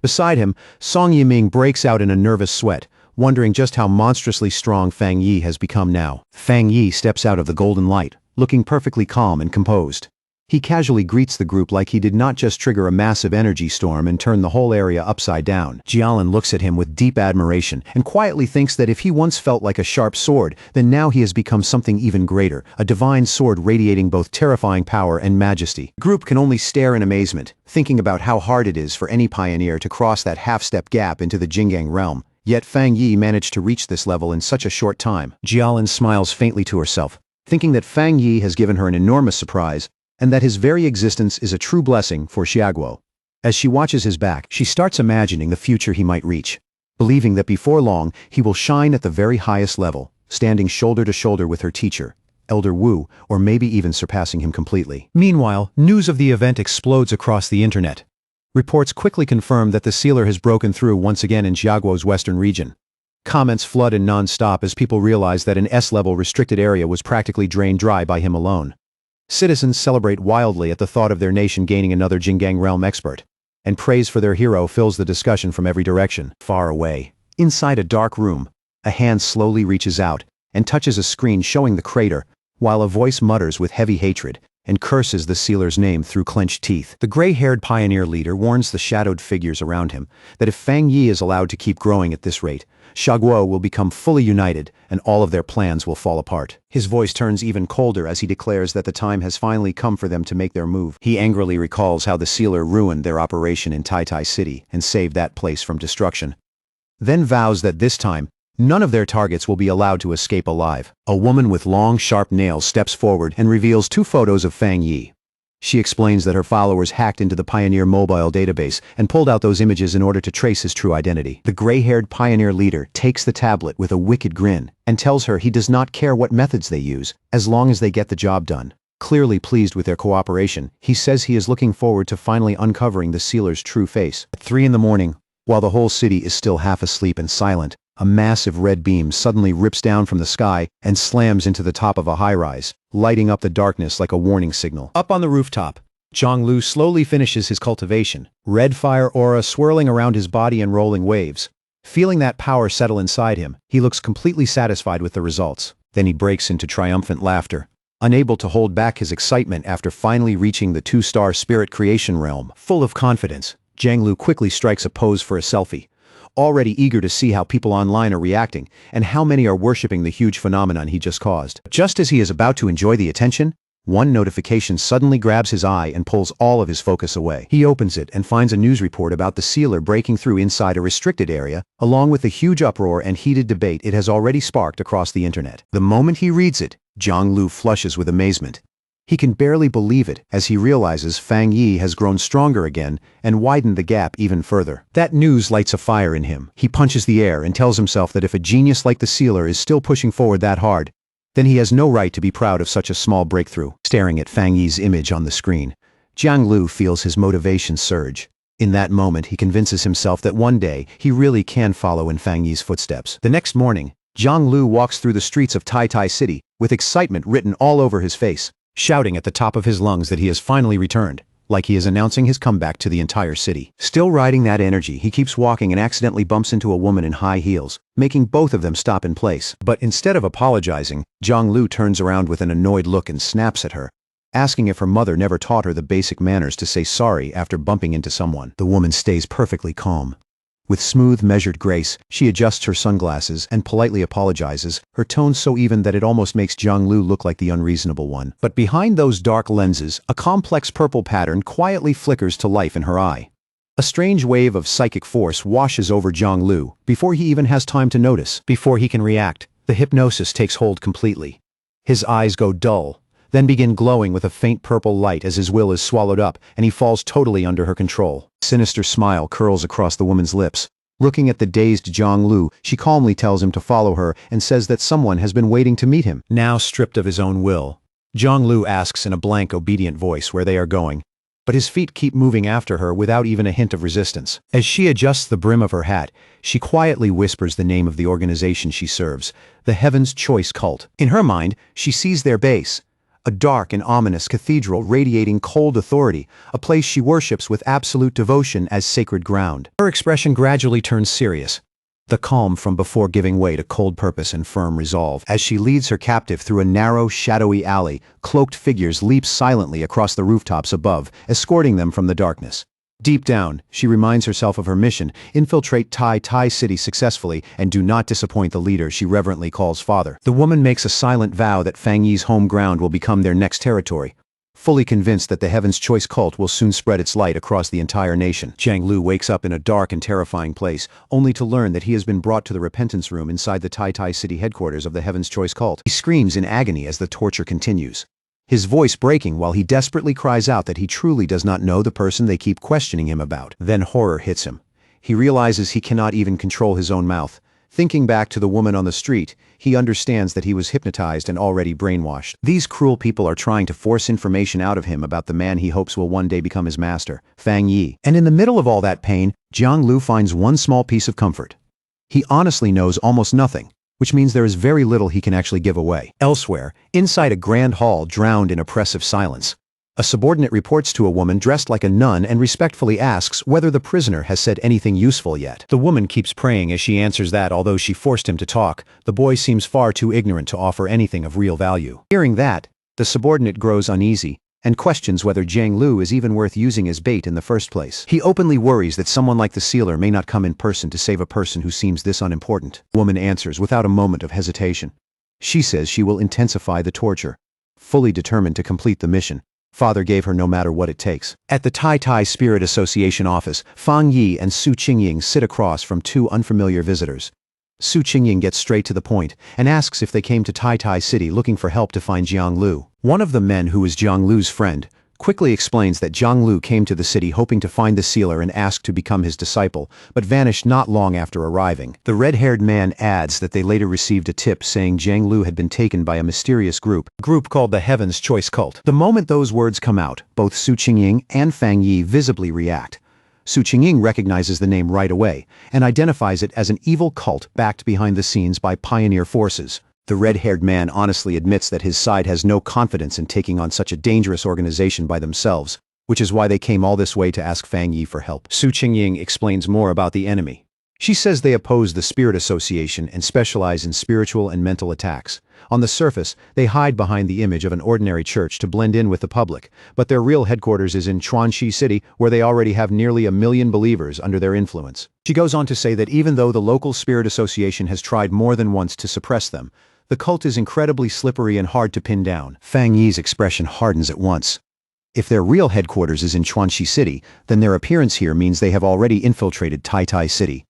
Beside him, Song Yiming breaks out in a nervous sweat, wondering just how monstrously strong Feng Yi has become now. Feng Yi steps out of the golden light, looking perfectly calm and composed. He casually greets the group like he did not just trigger a massive energy storm and turn the whole area upside down. Jialan looks at him with deep admiration and quietly thinks that if he once felt like a sharp sword, then now he has become something even greater, a divine sword radiating both terrifying power and majesty. The group can only stare in amazement, thinking about how hard it is for any pioneer to cross that half-step gap into the Jingang realm. Yet Feng Yi managed to reach this level in such a short time. Jialan smiles faintly to herself, thinking that Feng Yi has given her an enormous surprise, and that his very existence is a true blessing for Xiaguo. As she watches his back, she starts imagining the future he might reach, believing that before long he will shine at the very highest level, standing shoulder to shoulder with her teacher, Elder Wu, or maybe even surpassing him completely. Meanwhile, news of the event explodes across the internet. Reports quickly confirm that the sealer has broken through once again in Xiaguo's western region. Comments flood in non-stop as people realize that an S-level restricted area was practically drained dry by him alone. Citizens celebrate wildly at the thought of their nation gaining another Jingang realm expert, and praise for their hero fills the discussion from every direction. Far away, inside a dark room, a hand slowly reaches out and touches a screen showing the crater, while a voice mutters with heavy hatred and curses the sealer's name through clenched teeth. The gray-haired pioneer leader warns the shadowed figures around him that if Feng Yi is allowed to keep growing at this rate, Xiaguo will become fully united and all of their plans will fall apart. His voice turns even colder as he declares that the time has finally come for them to make their move. He angrily recalls how the sealer ruined their operation in Tai Tai City and saved that place from destruction, then vows that this time, none of their targets will be allowed to escape alive. A woman with long, sharp nails steps forward and reveals two photos of Feng Yi. She explains that her followers hacked into the Pioneer mobile database and pulled out those images in order to trace his true identity. The gray-haired Pioneer leader takes the tablet with a wicked grin and tells her he does not care what methods they use, as long as they get the job done. Clearly pleased with their cooperation, he says he is looking forward to finally uncovering the sealer's true face. At 3 in the morning, while the whole city is still half asleep and silent, a massive red beam suddenly rips down from the sky and slams into the top of a high-rise, lighting up the darkness like a warning signal. Up on the rooftop, Zhonglu slowly finishes his cultivation, red fire aura swirling around his body and rolling waves. Feeling that power settle inside him, he looks completely satisfied with the results. Then he breaks into triumphant laughter, unable to hold back his excitement after finally reaching the 2-star spirit creation realm. Full of confidence, Zhonglu quickly strikes a pose for a selfie, already eager to see how people online are reacting and how many are worshipping the huge phenomenon he just caused. Just as he is about to enjoy the attention, one notification suddenly grabs his eye and pulls all of his focus away. He opens it and finds a news report about the sealer breaking through inside a restricted area, along with the huge uproar and heated debate it has already sparked across the internet. The moment he reads it, Zhonglu flushes with amazement. He can barely believe it as he realizes Feng Yi has grown stronger again and widened the gap even further. That news lights a fire in him. He punches the air and tells himself that if a genius like the sealer is still pushing forward that hard, then he has no right to be proud of such a small breakthrough. Staring at Feng Yi's image on the screen, Zhonglu feels his motivation surge. In that moment, he convinces himself that one day he really can follow in Feng Yi's footsteps. The next morning, Jiang Lu walks through the streets of Tai Tai City, with excitement written all over his face, shouting at the top of his lungs that he has finally returned, like he is announcing his comeback to the entire city. Still riding that energy, he keeps walking and accidentally bumps into a woman in high heels, making both of them stop in place. But instead of apologizing, Jiang Lu turns around with an annoyed look and snaps at her, asking if her mother never taught her the basic manners to say sorry after bumping into someone. The woman stays perfectly calm. With smooth, measured grace, she adjusts her sunglasses and politely apologizes, her tone so even that it almost makes Jiang Lu look like the unreasonable one. But behind those dark lenses, a complex purple pattern quietly flickers to life in her eye. A strange wave of psychic force washes over Jiang Lu before he even has time to notice. Before he can react, the hypnosis takes hold completely. His eyes go dull, then begin glowing with a faint purple light as his will is swallowed up and he falls totally under her control. A sinister smile curls across the woman's lips. Looking at the dazed Jiang Lu, she calmly tells him to follow her and says that someone has been waiting to meet him. Now stripped of his own will, Jiang Lu asks in a blank, obedient voice where they are going, but his feet keep moving after her without even a hint of resistance. As she adjusts the brim of her hat, she quietly whispers the name of the organization she serves, the Heaven's Choice Cult. In her mind, she sees their base, a dark and ominous cathedral radiating cold authority, a place she worships with absolute devotion as sacred ground. Her expression gradually turns serious, the calm from before giving way to cold purpose and firm resolve. As she leads her captive through a narrow, shadowy alley, cloaked figures leap silently across the rooftops above, escorting them from the darkness. Deep down, she reminds herself of her mission: infiltrate Tai Tai City successfully and do not disappoint the leader she reverently calls father. The woman makes a silent vow that Fang Yi's home ground will become their next territory, fully convinced that the Heaven's Choice cult will soon spread its light across the entire nation. Jiang Lu wakes up in a dark and terrifying place, only to learn that he has been brought to the repentance room inside the Tai Tai City headquarters of the Heaven's Choice cult. He screams in agony as the torture continues, his voice breaking while he desperately cries out that he truly does not know the person they keep questioning him about. Then horror hits him. He realizes he cannot even control his own mouth. Thinking back to the woman on the street, he understands that he was hypnotized and already brainwashed. These cruel people are trying to force information out of him about the man he hopes will one day become his master, Fang Yi. And in the middle of all that pain, Jiang Lu finds one small piece of comfort. He honestly knows almost nothing, which means there is very little he can actually give away. Elsewhere, inside a grand hall drowned in oppressive silence, a subordinate reports to a woman dressed like a nun and respectfully asks whether the prisoner has said anything useful yet. The woman keeps praying as she answers that although she forced him to talk, the boy seems far too ignorant to offer anything of real value. Hearing that, the subordinate grows uneasy and questions whether Jiang Lu is even worth using as bait in the first place. He openly worries that someone like the sealer may not come in person to save a person who seems this unimportant. The woman answers without a moment of hesitation. She says she will intensify the torture, fully determined to complete the mission Father gave her no matter what it takes. At the Tai Tai Spirit Association office, Fang Yi and Su Qingying sit across from two unfamiliar visitors. Su Qingying gets straight to the point and asks if they came to Tai Tai City looking for help to find Jiang Lu. One of the men, who is Jiang Lu's friend, quickly explains that Jiang Lu came to the city hoping to find the sealer and ask to become his disciple, but vanished not long after arriving. The red-haired man adds that they later received a tip saying Jiang Lu had been taken by a mysterious group called the Heaven's Choice Cult. The moment those words come out, both Su Qingying and Fang Yi visibly react. Su Qingying recognizes the name right away and identifies it as an evil cult backed behind the scenes by pioneer forces. The red-haired man honestly admits that his side has no confidence in taking on such a dangerous organization by themselves, which is why they came all this way to ask Fang Yi for help. Su Qingying explains more about the enemy. She says they oppose the Spirit Association and specialize in spiritual and mental attacks. On the surface, they hide behind the image of an ordinary church to blend in with the public, but their real headquarters is in Chuanxi City, where they already have nearly 1 million believers under their influence. She goes on to say that even though the local Spirit Association has tried more than once to suppress them, the cult is incredibly slippery and hard to pin down. Fang Yi's expression hardens at once. If their real headquarters is in Chuanxi City, then their appearance here means they have already infiltrated Tai Tai City.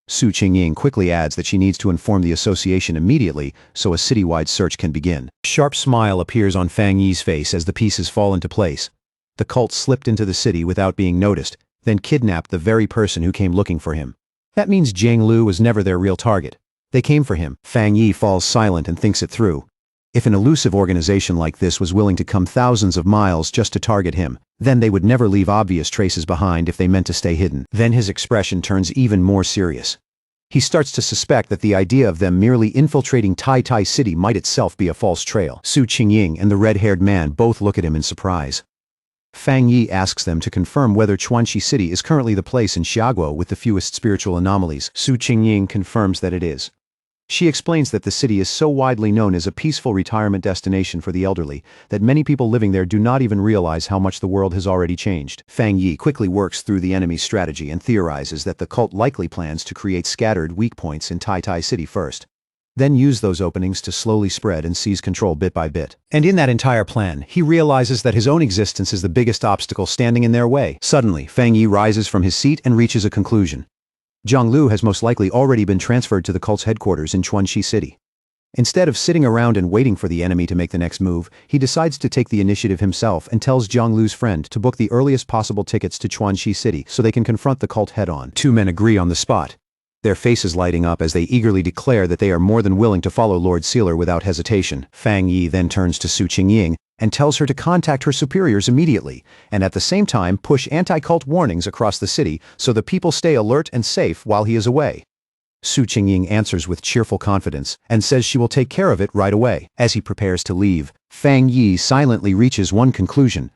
Su Qingying quickly adds that she needs to inform the association immediately so a citywide search can begin. A sharp smile appears on Fang Yi's face as the pieces fall into place. The cult slipped into the city without being noticed, then kidnapped the very person who came looking for him. That means Jiang Lu was never their real target. They came for him. Fang Yi falls silent and thinks it through. If an elusive organization like this was willing to come thousands of miles just to target him, then they would never leave obvious traces behind if they meant to stay hidden. Then his expression turns even more serious. He starts to suspect that the idea of them merely infiltrating Tai Tai City might itself be a false trail. Su Qingying and the red-haired man both look at him in surprise. Fang Yi asks them to confirm whether Chuanxi City is currently the place in Xiaguo with the fewest spiritual anomalies. Su Qingying confirms that it is. She explains that the city is so widely known as a peaceful retirement destination for the elderly that many people living there do not even realize how much the world has already changed. Fang Yi quickly works through the enemy's strategy and theorizes that the cult likely plans to create scattered weak points in Tai Tai City first, then use those openings to slowly spread and seize control bit by bit. And in that entire plan, he realizes that his own existence is the biggest obstacle standing in their way. Suddenly, Fang Yi rises from his seat and reaches a conclusion. Zhang Lu has most likely already been transferred to the cult's headquarters in Chuanxi City. Instead of sitting around and waiting for the enemy to make the next move, he decides to take the initiative himself and tells Zhang Lu's friend to book the earliest possible tickets to Chuanxi City so they can confront the cult head-on. Two men agree on the spot, their faces lighting up as they eagerly declare that they are more than willing to follow Lord Sealer without hesitation. Fang Yi then turns to Su Qingying and tells her to contact her superiors immediately, and at the same time push anti-cult warnings across the city so the people stay alert and safe while he is away. Su Qingying answers with cheerful confidence and says she will take care of it right away. As he prepares to leave, Fang Yi silently reaches one conclusion.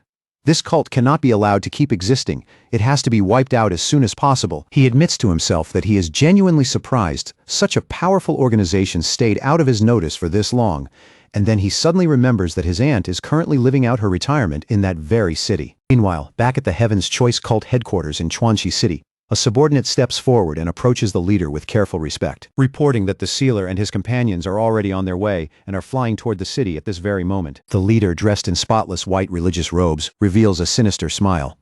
This cult cannot be allowed to keep existing. It has to be wiped out as soon as possible. He admits to himself that he is genuinely surprised such a powerful organization stayed out of his notice for this long, and then he suddenly remembers that his aunt is currently living out her retirement in that very city. Meanwhile, back at the Heaven's Choice cult headquarters in Chuanxi City, a subordinate steps forward and approaches the leader with careful respect, reporting that the sealer and his companions are already on their way and are flying toward the city at this very moment. The leader, dressed in spotless white religious robes, reveals a sinister smile.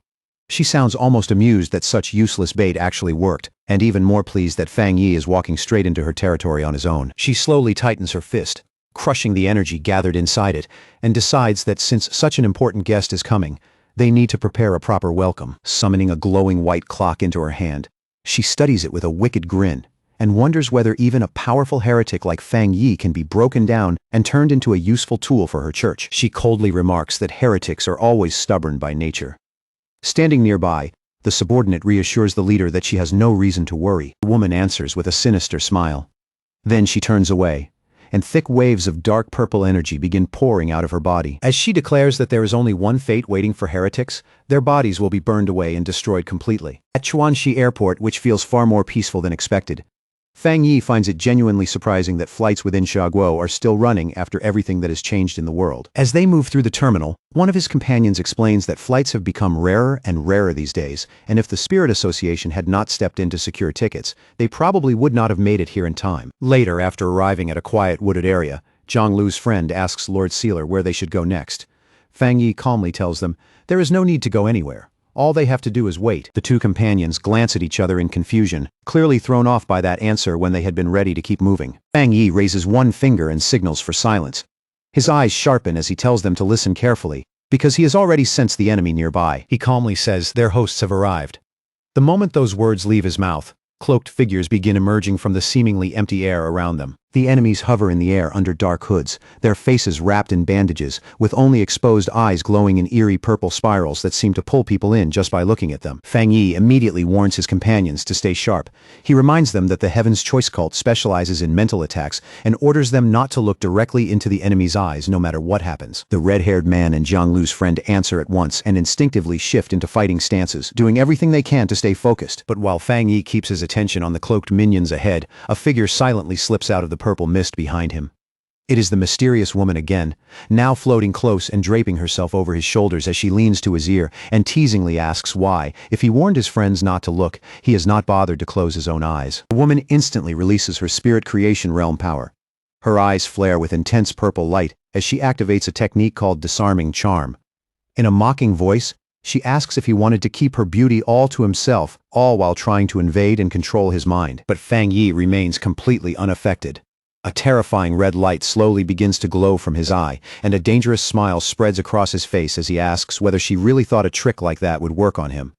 She sounds almost amused that such useless bait actually worked, and even more pleased that Fang Yi is walking straight into her territory on his own. She slowly tightens her fist, crushing the energy gathered inside it, and decides that since such an important guest is coming, they need to prepare a proper welcome. Summoning a glowing white clock into her hand, she studies it with a wicked grin and wonders whether even a powerful heretic like Fang Yi can be broken down and turned into a useful tool for her church. She coldly remarks that heretics are always stubborn by nature. Standing nearby, the subordinate reassures the leader that she has no reason to worry. The woman answers with a sinister smile. Then she turns away, and thick waves of dark purple energy begin pouring out of her body. As she declares that there is only one fate waiting for heretics, their bodies will be burned away and destroyed completely. At Chuanxi Airport, which feels far more peaceful than expected, Fang Yi finds it genuinely surprising that flights within Xiaguo are still running after everything that has changed in the world. As they move through the terminal, one of his companions explains that flights have become rarer and rarer these days, and if the Spirit Association had not stepped in to secure tickets, they probably would not have made it here in time. Later, after arriving at a quiet wooded area, Zhang Lu's friend asks Lord Sealer where they should go next. Fang Yi calmly tells them, there is no need to go anywhere. All they have to do is wait. The two companions glance at each other in confusion, clearly thrown off by that answer when they had been ready to keep moving. Fang Yi raises one finger and signals for silence. His eyes sharpen as he tells them to listen carefully, because he has already sensed the enemy nearby. He calmly says their hosts have arrived. The moment those words leave his mouth, cloaked figures begin emerging from the seemingly empty air around them. The enemies hover in the air under dark hoods, their faces wrapped in bandages, with only exposed eyes glowing in eerie purple spirals that seem to pull people in just by looking at them. Fang Yi immediately warns his companions to stay sharp. He reminds them that the Heaven's Choice cult specializes in mental attacks and orders them not to look directly into the enemy's eyes no matter what happens. The red-haired man and Zhang Lu's friend answer at once and instinctively shift into fighting stances, doing everything they can to stay focused. But while Fang Yi keeps his attention on the cloaked minions ahead, a figure silently slips out of the purple mist behind him. It is the mysterious woman again, now floating close and draping herself over his shoulders as she leans to his ear and teasingly asks why, if he warned his friends not to look, he has not bothered to close his own eyes. The woman instantly releases her spirit creation realm power. Her eyes flare with intense purple light as she activates a technique called disarming charm. In a mocking voice, she asks if he wanted to keep her beauty all to himself, all while trying to invade and control his mind. But Fang Yi remains completely unaffected. A terrifying red light slowly begins to glow from his eye, and a dangerous smile spreads across his face as he asks whether she really thought a trick like that would work on him.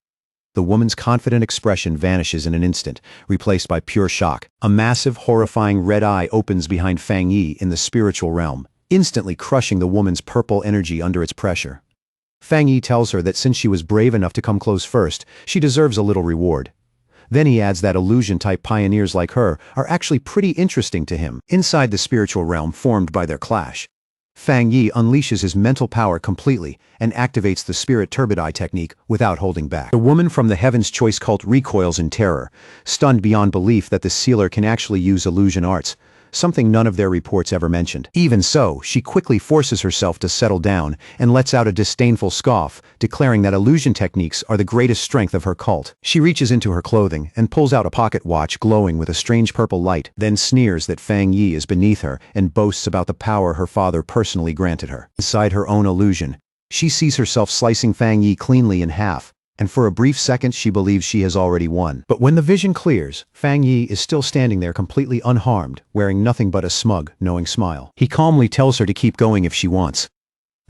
The woman's confident expression vanishes in an instant, replaced by pure shock. A massive, horrifying red eye opens behind Fang Yi in the spiritual realm, instantly crushing the woman's purple energy under its pressure. Fang Yi tells her that since she was brave enough to come close first, she deserves a little reward. Then he adds that illusion-type pioneers like her are actually pretty interesting to him. Inside the spiritual realm formed by their clash, Fang Yi unleashes his mental power completely and activates the spirit turbideye technique without holding back. The woman from the Heaven's Choice cult recoils in terror, stunned beyond belief that the sealer can actually use illusion arts, something none of their reports ever mentioned. Even so, she quickly forces herself to settle down and lets out a disdainful scoff, declaring that illusion techniques are the greatest strength of her cult. She reaches into her clothing and pulls out a pocket watch glowing with a strange purple light, then sneers that Fang Yi is beneath her and boasts about the power her father personally granted her. Inside her own illusion, she sees herself slicing Fang Yi cleanly in half, and for a brief second she believes she has already won. But when the vision clears, Fang Yi is still standing there completely unharmed, wearing nothing but a smug, knowing smile. He calmly tells her to keep going if she wants.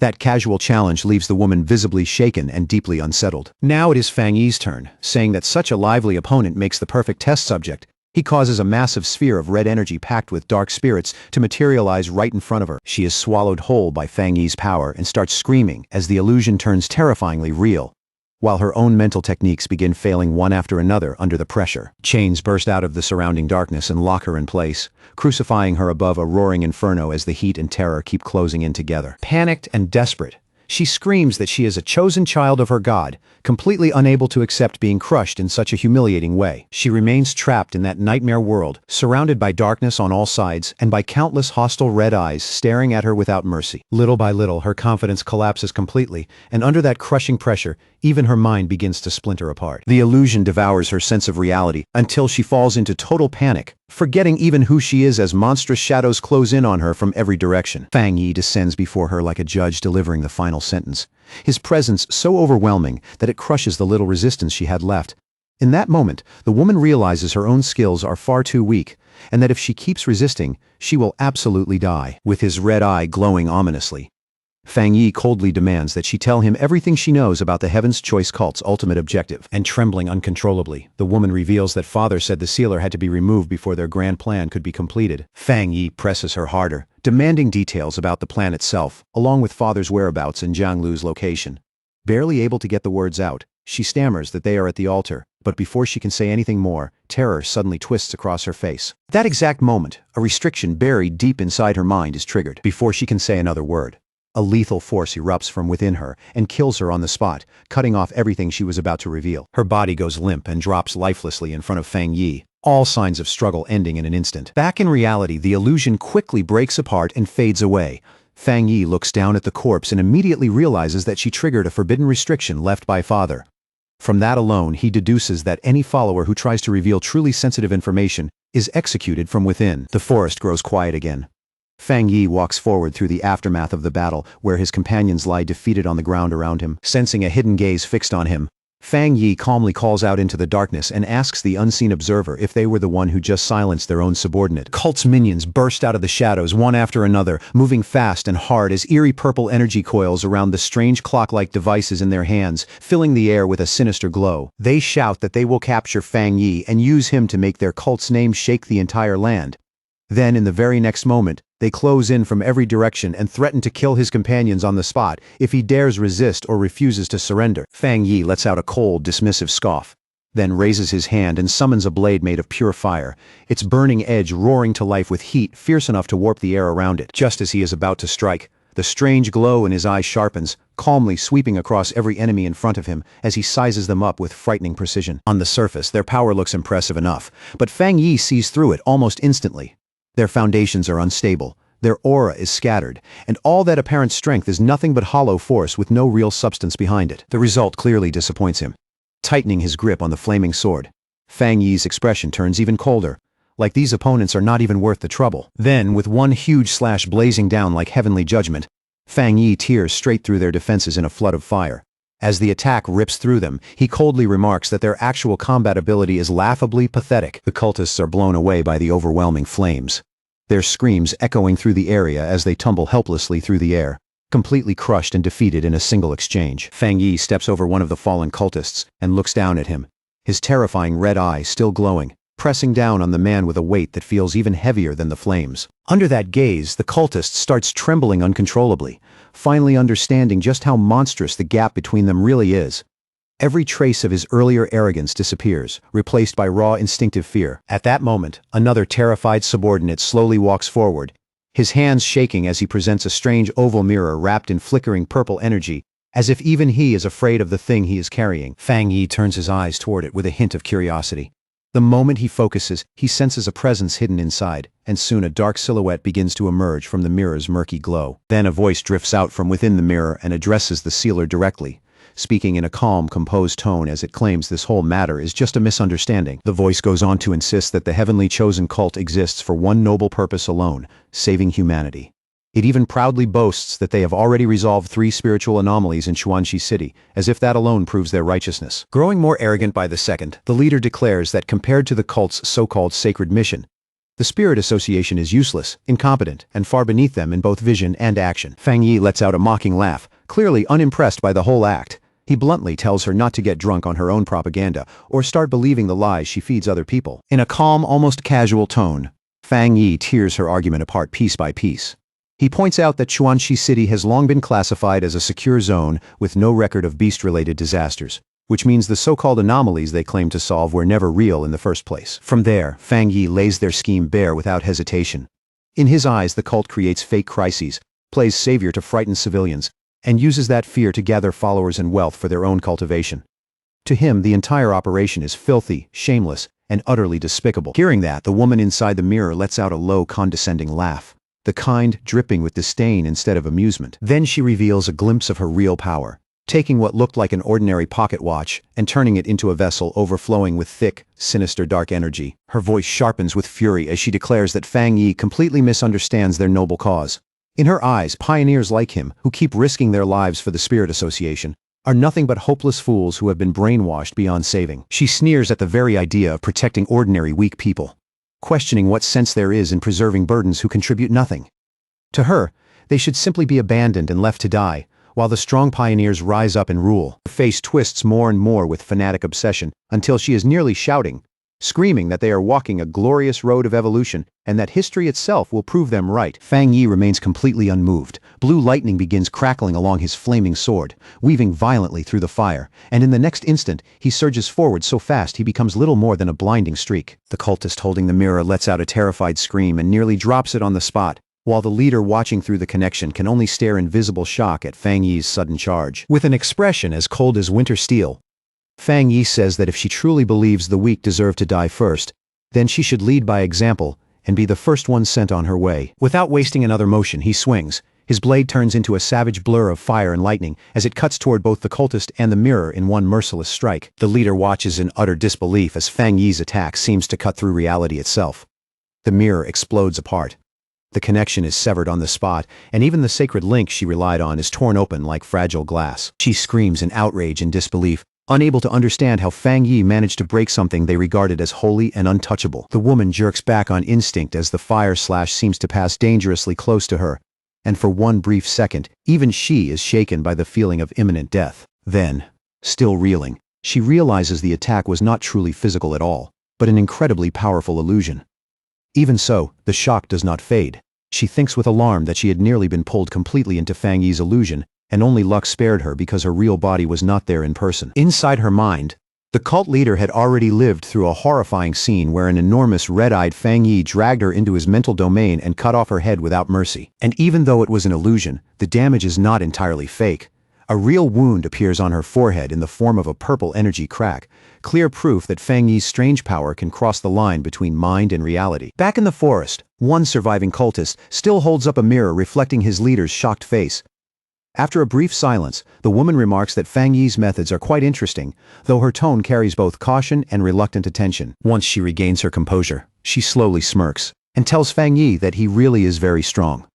That casual challenge leaves the woman visibly shaken and deeply unsettled. Now it is Fang Yi's turn, saying that such a lively opponent makes the perfect test subject. He causes a massive sphere of red energy packed with dark spirits to materialize right in front of her. She is swallowed whole by Fang Yi's power and starts screaming as the illusion turns terrifyingly real, while her own mental techniques begin failing one after another under the pressure. Chains burst out of the surrounding darkness and lock her in place, crucifying her above a roaring inferno as the heat and terror keep closing in together. Panicked and desperate, she screams that she is a chosen child of her god, completely unable to accept being crushed in such a humiliating way. She remains trapped in that nightmare world, surrounded by darkness on all sides and by countless hostile red eyes staring at her without mercy. Little by little, her confidence collapses completely, and under that crushing pressure, even her mind begins to splinter apart. The illusion devours her sense of reality until she falls into total panic, forgetting even who she is as monstrous shadows close in on her from every direction. Fang Yi descends before her like a judge delivering the final sentence, his presence so overwhelming that it crushes the little resistance she had left. In that moment, the woman realizes her own skills are far too weak, and that if she keeps resisting, she will absolutely die. With his red eye glowing ominously, Fang Yi coldly demands that she tell him everything she knows about the Heaven's Choice cult's ultimate objective. And trembling uncontrollably, the woman reveals that father said the sealer had to be removed before their grand plan could be completed. Fang Yi presses her harder, demanding details about the plan itself, along with father's whereabouts and Jiang Lu's location. Barely able to get the words out, she stammers that they are at the altar, but before she can say anything more, terror suddenly twists across her face. At that exact moment, a restriction buried deep inside her mind is triggered. Before she can say another word, a lethal force erupts from within her and kills her on the spot, cutting off everything she was about to reveal. Her body goes limp and drops lifelessly in front of Fang Yi, all signs of struggle ending in an instant. Back in reality, the illusion quickly breaks apart and fades away. Fang Yi looks down at the corpse and immediately realizes that she triggered a forbidden restriction left by father. From that alone, he deduces that any follower who tries to reveal truly sensitive information is executed from within. The forest grows quiet again. Fang Yi walks forward through the aftermath of the battle, where his companions lie defeated on the ground around him. Sensing a hidden gaze fixed on him, Fang Yi calmly calls out into the darkness and asks the unseen observer if they were the one who just silenced their own subordinate. Cult's minions burst out of the shadows one after another, moving fast and hard as eerie purple energy coils around the strange clock-like devices in their hands, filling the air with a sinister glow. They shout that they will capture Fang Yi and use him to make their cult's name shake the entire land. Then, in the very next moment, they close in from every direction and threaten to kill his companions on the spot if he dares resist or refuses to surrender. Fang Yi lets out a cold, dismissive scoff, then raises his hand and summons a blade made of pure fire, its burning edge roaring to life with heat fierce enough to warp the air around it. Just as he is about to strike, the strange glow in his eyes sharpens, calmly sweeping across every enemy in front of him as he sizes them up with frightening precision. On the surface, their power looks impressive enough, but Fang Yi sees through it almost instantly. Their foundations are unstable, their aura is scattered, and all that apparent strength is nothing but hollow force with no real substance behind it. The result clearly disappoints him. Tightening his grip on the flaming sword, Fang Yi's expression turns even colder, like these opponents are not even worth the trouble. Then, with one huge slash blazing down like heavenly judgment, Fang Yi tears straight through their defenses in a flood of fire. As the attack rips through them, he coldly remarks that their actual combat ability is laughably pathetic. The cultists are blown away by the overwhelming flames, their screams echoing through the area as they tumble helplessly through the air, completely crushed and defeated in a single exchange. Fang Yi steps over one of the fallen cultists and looks down at him, his terrifying red eye still glowing, pressing down on the man with a weight that feels even heavier than the flames. Under that gaze, the cultist starts trembling uncontrollably, finally understanding just how monstrous the gap between them really is. Every trace of his earlier arrogance disappears, replaced by raw instinctive fear. At that moment, another terrified subordinate slowly walks forward, his hands shaking as he presents a strange oval mirror wrapped in flickering purple energy, as if even he is afraid of the thing he is carrying. Fang Yi turns his eyes toward it with a hint of curiosity. The moment he focuses, he senses a presence hidden inside, and soon a dark silhouette begins to emerge from the mirror's murky glow. Then a voice drifts out from within the mirror and addresses the sealer directly, speaking in a calm, composed tone as it claims this whole matter is just a misunderstanding. The voice goes on to insist that the heavenly chosen cult exists for one noble purpose alone: saving humanity. It even proudly boasts that they have already resolved 3 spiritual anomalies in Chuanxi City, as if that alone proves their righteousness. Growing more arrogant by the second, the leader declares that compared to the cult's so-called sacred mission, the Spirit Association is useless, incompetent, and far beneath them in both vision and action. Fang Yi lets out a mocking laugh, clearly unimpressed by the whole act. He bluntly tells her not to get drunk on her own propaganda or start believing the lies she feeds other people. In a calm, almost casual tone, Fang Yi tears her argument apart piece by piece. He points out that Chuanxi City has long been classified as a secure zone with no record of beast-related disasters, which means the so-called anomalies they claim to solve were never real in the first place. From there, Fang Yi lays their scheme bare without hesitation. In his eyes, the cult creates fake crises, plays savior to frighten civilians, and uses that fear to gather followers and wealth for their own cultivation. To him, the entire operation is filthy, shameless, and utterly despicable. Hearing that, the woman inside the mirror lets out a low, condescending laugh, the kind dripping with disdain instead of amusement. Then she reveals a glimpse of her real power, taking what looked like an ordinary pocket watch and turning it into a vessel overflowing with thick, sinister dark energy. Her voice sharpens with fury as she declares that Fang Yi completely misunderstands their noble cause. In her eyes, pioneers like him, who keep risking their lives for the Spirit Association, are nothing but hopeless fools who have been brainwashed beyond saving. She sneers at the very idea of protecting ordinary weak people, questioning what sense there is in preserving burdens who contribute nothing. To her, they should simply be abandoned and left to die, while the strong pioneers rise up and rule. Her face twists more and more with fanatic obsession until she is nearly shouting, screaming that they are walking a glorious road of evolution and that history itself will prove them right. Fang Yi remains completely unmoved. Blue lightning begins crackling along his flaming sword, weaving violently through the fire, and in the next instant he surges forward so fast he becomes little more than a blinding streak. The cultist holding the mirror lets out a terrified scream and nearly drops it on the spot, while the leader watching through the connection can only stare in visible shock at Fang Yi's sudden charge. With an expression as cold as winter steel, Fang Yi says that if she truly believes the weak deserve to die first, then she should lead by example and be the first one sent on her way. Without wasting another motion, he swings. His blade turns into a savage blur of fire and lightning as it cuts toward both the cultist and the mirror in one merciless strike. The leader watches in utter disbelief as Fang Yi's attack seems to cut through reality itself. The mirror explodes apart. The connection is severed on the spot, and even the sacred link she relied on is torn open like fragile glass. She screams in outrage and disbelief, unable to understand how Fang Yi managed to break something they regarded as holy and untouchable. The woman jerks back on instinct as the fire slash seems to pass dangerously close to her, and for one brief second, even she is shaken by the feeling of imminent death. Then, still reeling, she realizes the attack was not truly physical at all, but an incredibly powerful illusion. Even so, the shock does not fade. She thinks with alarm that she had nearly been pulled completely into Fang Yi's illusion, and only luck spared her because her real body was not there in person. Inside her mind, the cult leader had already lived through a horrifying scene where an enormous red-eyed Fang Yi dragged her into his mental domain and cut off her head without mercy. And even though it was an illusion, the damage is not entirely fake. A real wound appears on her forehead in the form of a purple energy crack, clear proof that Fang Yi's strange power can cross the line between mind and reality. Back in the forest, one surviving cultist still holds up a mirror reflecting his leader's shocked face. After a brief silence, the woman remarks that Fang Yi's methods are quite interesting, though her tone carries both caution and reluctant attention. Once she regains her composure, she slowly smirks and tells Fang Yi that he really is very strong.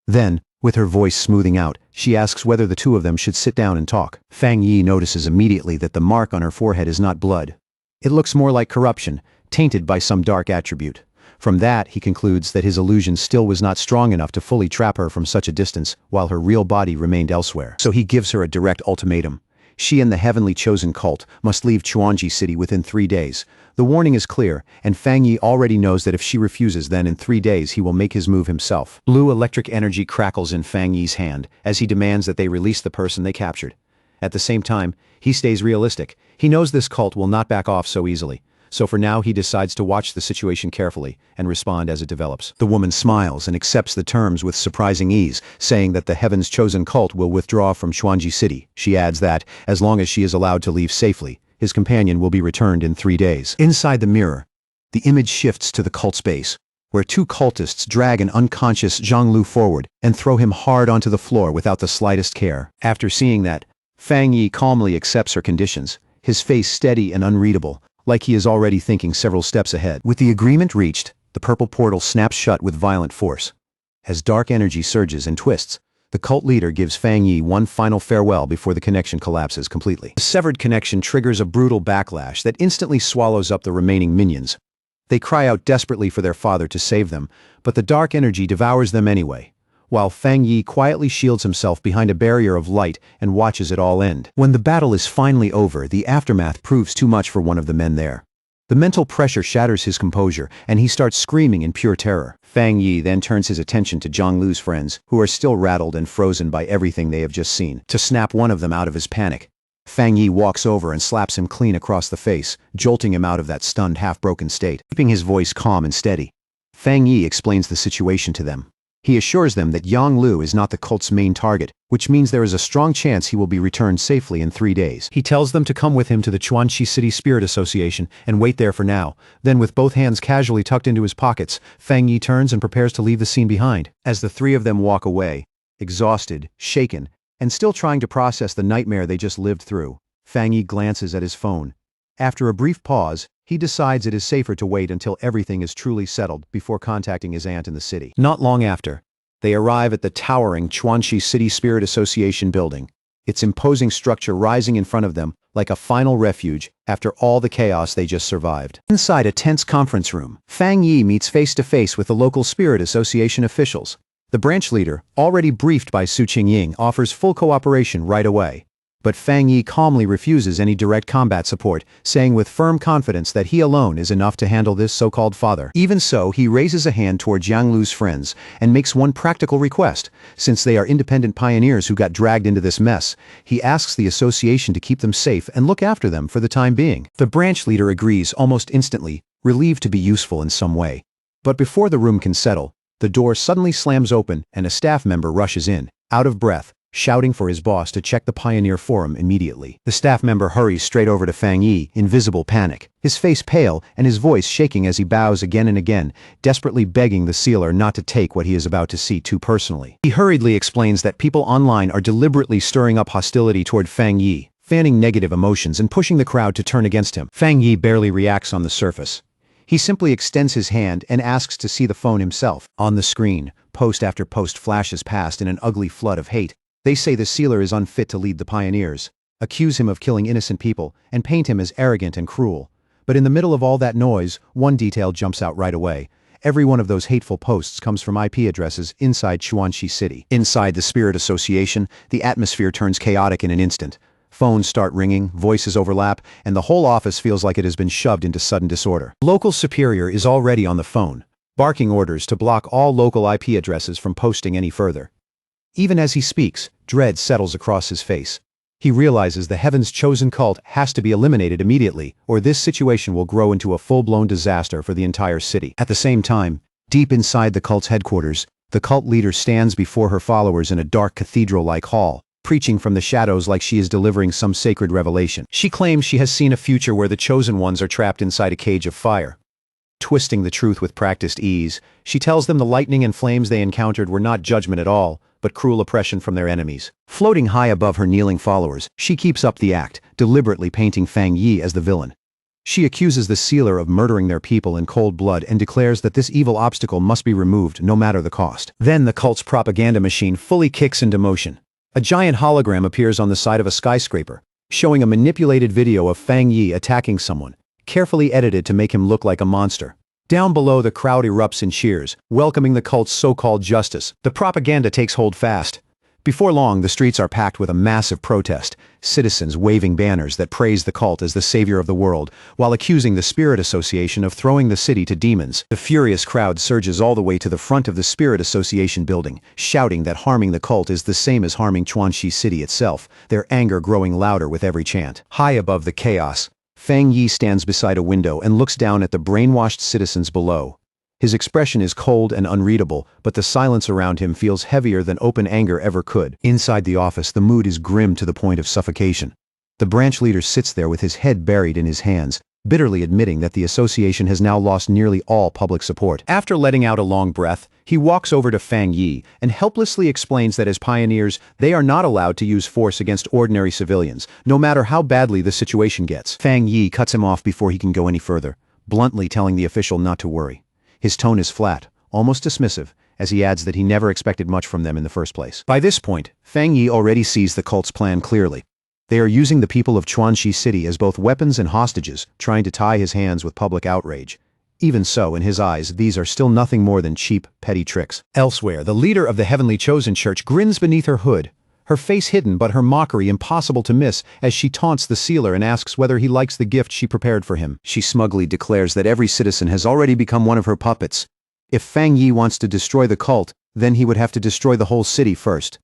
Then, with her voice smoothing out, she asks whether the two of them should sit down and talk. Fang Yi notices immediately that the mark on her forehead is not blood. It looks more like corruption, tainted by some dark attribute. From that, he concludes that his illusion still was not strong enough to fully trap her from such a distance, while her real body remained elsewhere. So he gives her a direct ultimatum. She and the heavenly chosen cult must leave Chuanxi City within 3 days. The warning is clear, and Fang Yi already knows that if she refuses, then in 3 days he will make his move himself. Blue electric energy crackles in Fang Yi's hand as he demands that they release the person they captured. At the same time, he stays realistic. He knows this cult will not back off so easily. So for now he decides to watch the situation carefully and respond as it develops. The woman smiles and accepts the terms with surprising ease, saying that the Heaven's Chosen cult will withdraw from Chuanji City. She adds that, as long as she is allowed to leave safely, his companion will be returned in 3 days. Inside the mirror, the image shifts to the cult's base, where two cultists drag an unconscious Zhang Lu forward and throw him hard onto the floor without the slightest care. After seeing that, Fang Yi calmly accepts her conditions, his face steady and unreadable, like he is already thinking several steps ahead. With the agreement reached, the purple portal snaps shut with violent force. As dark energy surges and twists, the cult leader gives Fang Yi one final farewell before the connection collapses completely. The severed connection triggers a brutal backlash that instantly swallows up the remaining minions. They cry out desperately for their father to save them, but the dark energy devours them anyway, while Fang Yi quietly shields himself behind a barrier of light and watches it all end. When the battle is finally over, the aftermath proves too much for one of the men there. The mental pressure shatters his composure, and he starts screaming in pure terror. Fang Yi then turns his attention to Zhang Lu's friends, who are still rattled and frozen by everything they have just seen. To snap one of them out of his panic, Fang Yi walks over and slaps him clean across the face, jolting him out of that stunned, half-broken state. Keeping his voice calm and steady, Fang Yi explains the situation to them. He assures them that Yang Lu is not the cult's main target, which means there is a strong chance he will be returned safely in 3 days. He tells them to come with him to the Chuanxi City Spirit Association and wait there for now. Then, with both hands casually tucked into his pockets, Fang Yi turns and prepares to leave the scene behind. As the three of them walk away, exhausted, shaken, and still trying to process the nightmare they just lived through, Fang Yi glances at his phone. After a brief pause, he decides it is safer to wait until everything is truly settled before contacting his aunt in the city. Not long after, they arrive at the towering Chuanxi City Spirit Association building, its imposing structure rising in front of them like a final refuge after all the chaos they just survived. Inside a tense conference room, Fang Yi meets face-to-face with the local Spirit Association officials. The branch leader, already briefed by Su Qingying, offers full cooperation right away. But Fang Yi calmly refuses any direct combat support, saying with firm confidence that he alone is enough to handle this so-called father. Even so, he raises a hand toward Yang Lu's friends and makes one practical request. Since they are independent pioneers who got dragged into this mess, he asks the association to keep them safe and look after them for the time being. The branch leader agrees almost instantly, relieved to be useful in some way. But before the room can settle, the door suddenly slams open and a staff member rushes in, out of breath, shouting for his boss to check the Pioneer Forum immediately. The staff member hurries straight over to Fang Yi in visible panic, his face pale and his voice shaking as he bows again and again, desperately begging the sealer not to take what he is about to see too personally. He hurriedly explains that people online are deliberately stirring up hostility toward Fang Yi, fanning negative emotions and pushing the crowd to turn against him. Fang Yi barely reacts on the surface. He simply extends his hand and asks to see the phone himself. On the screen, post after post flashes past in an ugly flood of hate. They say the sealer is unfit to lead the pioneers, accuse him of killing innocent people, and paint him as arrogant and cruel. But in the middle of all that noise, one detail jumps out right away. Every one of those hateful posts comes from IP addresses inside Chuanxi City. Inside the Spirit Association, the atmosphere turns chaotic in an instant. Phones start ringing, voices overlap, and the whole office feels like it has been shoved into sudden disorder. Local superior is already on the phone, barking orders to block all local IP addresses from posting any further. Even as he speaks, dread settles across his face. He realizes the Heaven's Chosen cult has to be eliminated immediately, or this situation will grow into a full-blown disaster for the entire city. At the same time, deep inside the cult's headquarters, the cult leader stands before her followers in a dark cathedral-like hall, preaching from the shadows like she is delivering some sacred revelation. She claims she has seen a future where the chosen ones are trapped inside a cage of fire. Twisting the truth with practiced ease, she tells them the lightning and flames they encountered were not judgment at all, but cruel oppression from their enemies. Floating high above her kneeling followers, she keeps up the act, deliberately painting Fang Yi as the villain. She accuses the sealer of murdering their people in cold blood and declares that this evil obstacle must be removed no matter the cost. Then the cult's propaganda machine fully kicks into motion. A giant hologram appears on the side of a skyscraper, showing a manipulated video of Fang Yi attacking someone, carefully edited to make him look like a monster. Down below, the crowd erupts in cheers, welcoming the cult's so-called justice. The propaganda takes hold fast. Before long, the streets are packed with a massive protest, citizens waving banners that praise the cult as the savior of the world, while accusing the Spirit Association of throwing the city to demons. The furious crowd surges all the way to the front of the Spirit Association building, shouting that harming the cult is the same as harming Chuanxi City itself, their anger growing louder with every chant. High above the chaos, Fang Yi stands beside a window and looks down at the brainwashed citizens below. His expression is cold and unreadable, but the silence around him feels heavier than open anger ever could. Inside the office, the mood is grim to the point of suffocation. The branch leader sits there with his head buried in his hands, bitterly admitting that the association has now lost nearly all public support. After letting out a long breath, he walks over to Fang Yi and helplessly explains that as pioneers, they are not allowed to use force against ordinary civilians, no matter how badly the situation gets. Fang Yi cuts him off before he can go any further, bluntly telling the official not to worry. His tone is flat, almost dismissive, as he adds that he never expected much from them in the first place. By this point, Fang Yi already sees the cult's plan clearly. They are using the people of Chuanxi City as both weapons and hostages, trying to tie his hands with public outrage. Even so, in his eyes, these are still nothing more than cheap, petty tricks. Elsewhere, the leader of the Heavenly Chosen Church grins beneath her hood, her face hidden but her mockery impossible to miss as she taunts the sealer and asks whether he likes the gift she prepared for him. She smugly declares that every citizen has already become one of her puppets. If Fang Yi wants to destroy the cult, then he would have to destroy the whole city first.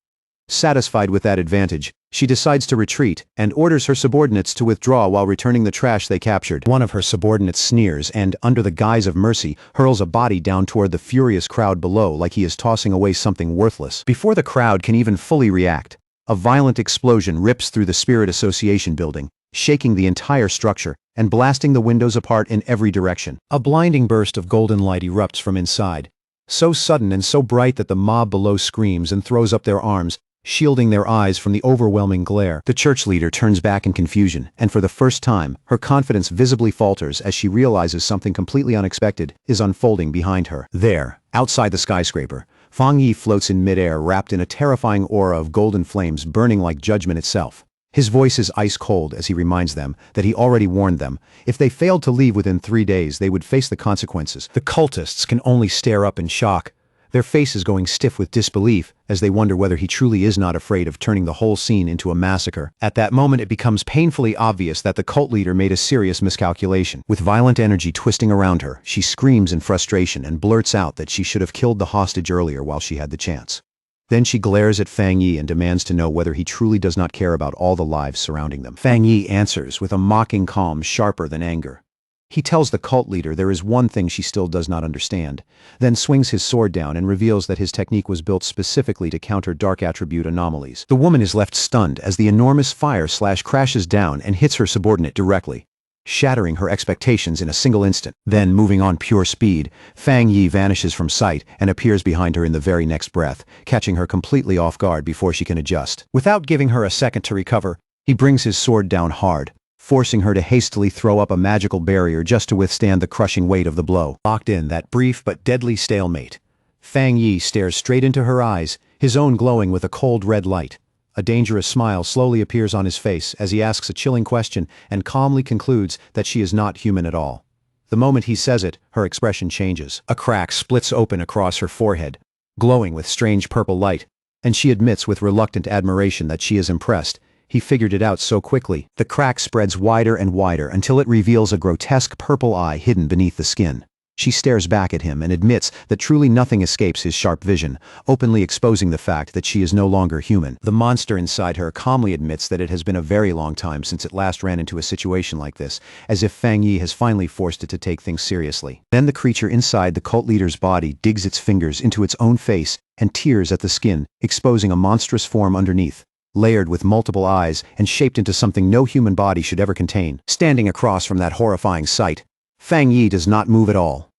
Satisfied with that advantage, she decides to retreat and orders her subordinates to withdraw while returning the trash they captured. One of her subordinates sneers and, under the guise of mercy, hurls a body down toward the furious crowd below like he is tossing away something worthless. Before the crowd can even fully react, a violent explosion rips through the Spirit Association building, shaking the entire structure and blasting the windows apart in every direction. A blinding burst of golden light erupts from inside, so sudden and so bright that the mob below screams and throws up their arms, shielding their eyes from the overwhelming glare. The church leader turns back in confusion, and for the first time, her confidence visibly falters as she realizes something completely unexpected is unfolding behind her. There, outside the skyscraper, Fang Yi floats in midair wrapped in a terrifying aura of golden flames burning like judgment itself. His voice is ice cold as he reminds them that he already warned them. If they failed to leave within 3 days, they would face the consequences. The cultists can only stare up in shock, their faces going stiff with disbelief as they wonder whether he truly is not afraid of turning the whole scene into a massacre. At that moment, it becomes painfully obvious that the cult leader made a serious miscalculation. With violent energy twisting around her, she screams in frustration and blurts out that she should have killed the hostage earlier while she had the chance. Then she glares at Fang Yi and demands to know whether he truly does not care about all the lives surrounding them. Fang Yi answers with a mocking calm sharper than anger. He tells the cult leader there is one thing she still does not understand, then swings his sword down and reveals that his technique was built specifically to counter dark attribute anomalies. The woman is left stunned as the enormous fire slash crashes down and hits her subordinate directly, shattering her expectations in a single instant. Then, moving on pure speed, Fang Yi vanishes from sight and appears behind her in the very next breath, catching her completely off guard before she can adjust. Without giving her a second to recover, he brings his sword down hard, forcing her to hastily throw up a magical barrier just to withstand the crushing weight of the blow. Locked in that brief but deadly stalemate, Fang Yi stares straight into her eyes, his own glowing with a cold red light. A dangerous smile slowly appears on his face as he asks a chilling question and calmly concludes that she is not human at all. The moment he says it, her expression changes. A crack splits open across her forehead, glowing with strange purple light, and she admits with reluctant admiration that she is impressed. He figured it out so quickly. The crack spreads wider and wider until it reveals a grotesque purple eye hidden beneath the skin. She stares back at him and admits that truly nothing escapes his sharp vision, openly exposing the fact that she is no longer human. The monster inside her calmly admits that it has been a very long time since it last ran into a situation like this, as if Fang Yi has finally forced it to take things seriously. Then the creature inside the cult leader's body digs its fingers into its own face and tears at the skin, exposing a monstrous form underneath, layered with multiple eyes and shaped into something no human body should ever contain. Standing across from that horrifying sight, Fang Yi does not move at all.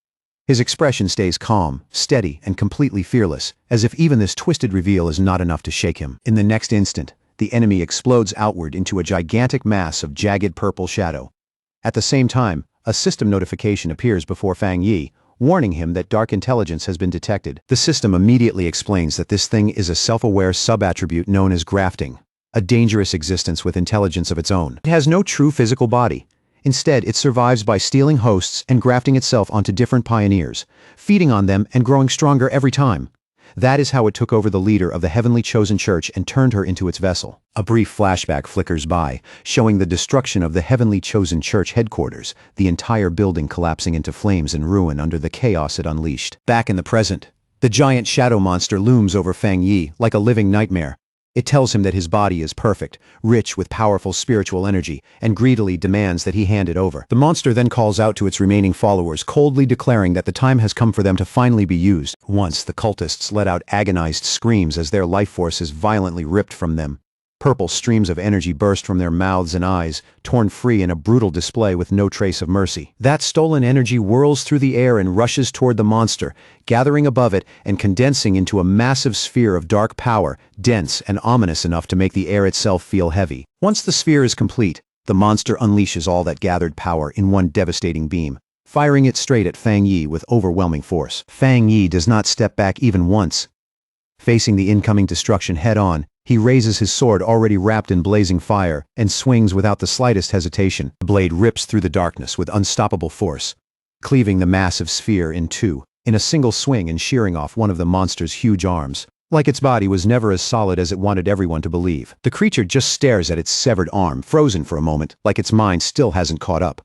His expression stays calm, steady, and completely fearless, as if even this twisted reveal is not enough to shake him. In the next instant, the enemy explodes outward into a gigantic mass of jagged purple shadow. At the same time, a system notification appears before Fang Yi, warning him that dark intelligence has been detected. The system immediately explains that this thing is a self-aware sub-attribute known as grafting, a dangerous existence with intelligence of its own. It has no true physical body. Instead, it survives by stealing hosts and grafting itself onto different pioneers, feeding on them and growing stronger every time. That is how it took over the leader of the heavenly chosen church and turned her into its vessel. A brief flashback flickers by, showing the destruction of the heavenly chosen church headquarters, the entire building collapsing into flames and ruin under the chaos it unleashed. Back in the present, the giant shadow monster looms over Fang Yi like a living nightmare. It tells him that his body is perfect, rich with powerful spiritual energy, and greedily demands that he hand it over. The monster then calls out to its remaining followers, coldly declaring that the time has come for them to finally be used. Once, the cultists let out agonized screams as their life force is violently ripped from them. Purple streams of energy burst from their mouths and eyes, torn free in a brutal display with no trace of mercy. That stolen energy whirls through the air and rushes toward the monster, gathering above it and condensing into a massive sphere of dark power, dense and ominous enough to make the air itself feel heavy. Once the sphere is complete, the monster unleashes all that gathered power in one devastating beam, firing it straight at Fang Yi with overwhelming force. Fang Yi does not step back even once. Facing the incoming destruction head-on, he raises his sword already wrapped in blazing fire and swings without the slightest hesitation. The blade rips through the darkness with unstoppable force, cleaving the massive sphere in two, in a single swing and shearing off one of the monster's huge arms. Like its body was never as solid as it wanted everyone to believe. The creature just stares at its severed arm, frozen for a moment, like its mind still hasn't caught up.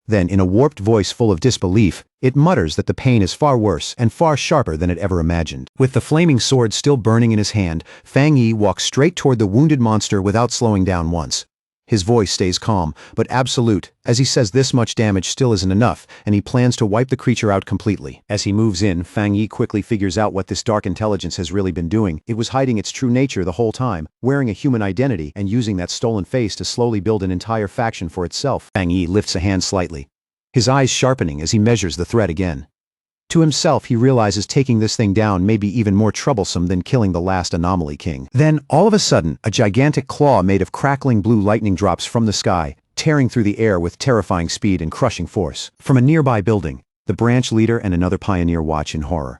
Then, in a warped voice full of disbelief, it mutters that the pain is far worse and far sharper than it ever imagined. With the flaming sword still burning in his hand, Fang Yi walks straight toward the wounded monster without slowing down once. His voice stays calm, but absolute, as he says this much damage still isn't enough, and he plans to wipe the creature out completely. As he moves in, Fang Yi quickly figures out what this dark intelligence has really been doing. It was hiding its true nature the whole time, wearing a human identity and using that stolen face to slowly build an entire faction for itself. Fang Yi lifts a hand slightly, his eyes sharpening as he measures the threat again. To himself, he realizes taking this thing down may be even more troublesome than killing the last anomaly king. Then, all of a sudden, a gigantic claw made of crackling blue lightning drops from the sky, tearing through the air with terrifying speed and crushing force. From a nearby building, the branch leader and another pioneer watch in horror.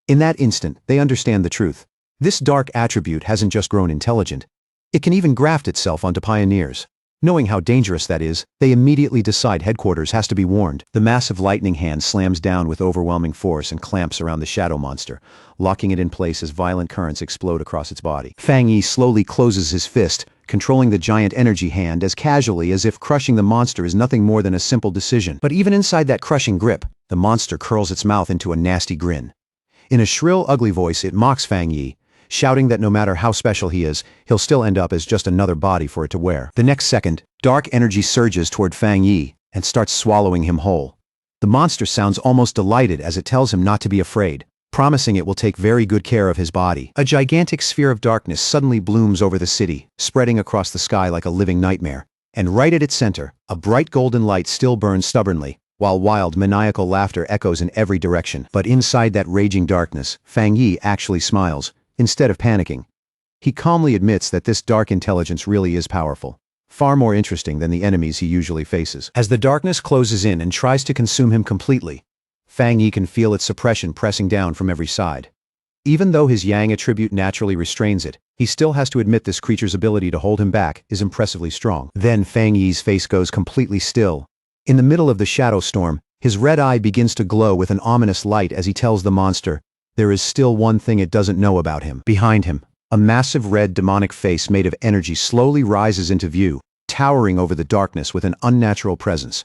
In that instant, they understand the truth. This dark attribute hasn't just grown intelligent. It can even graft itself onto pioneers. Knowing how dangerous that is, they immediately decide headquarters has to be warned. The massive lightning hand slams down with overwhelming force and clamps around the shadow monster, locking it in place as violent currents explode across its body. Fang Yi slowly closes his fist, controlling the giant energy hand as casually as if crushing the monster is nothing more than a simple decision. But even inside that crushing grip, the monster curls its mouth into a nasty grin. In a shrill, ugly voice, it mocks Fang Yi, shouting that no matter how special he is, he'll still end up as just another body for it to wear. The next second, dark energy surges toward Fang Yi and starts swallowing him whole. The monster sounds almost delighted as it tells him not to be afraid, promising it will take very good care of his body. A gigantic sphere of darkness suddenly blooms over the city, spreading across the sky like a living nightmare. And right at its center, a bright golden light still burns stubbornly, while wild, maniacal laughter echoes in every direction. But inside that raging darkness, Fang Yi actually smiles. Instead of panicking, he calmly admits that this dark intelligence really is powerful, far more interesting than the enemies he usually faces. As the darkness closes in and tries to consume him completely, Fang Yi can feel its suppression pressing down from every side. Even though his yang attribute naturally restrains it, he still has to admit this creature's ability to hold him back is impressively strong. Then Fang Yi's face goes completely still. In the middle of the shadow storm, his red eye begins to glow with an ominous light as he tells the monster, there is still one thing it doesn't know about him. Behind him, a massive red demonic face made of energy slowly rises into view, towering over the darkness with an unnatural presence.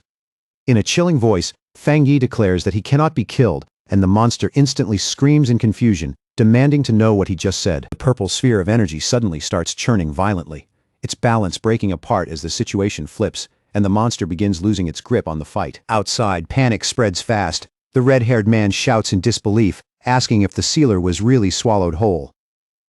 In a chilling voice, Fang Yi declares that he cannot be killed, and the monster instantly screams in confusion, demanding to know what he just said. The purple sphere of energy suddenly starts churning violently, its balance breaking apart as the situation flips, and the monster begins losing its grip on the fight. Outside, panic spreads fast. The red-haired man shouts in disbelief, asking if the sealer was really swallowed whole.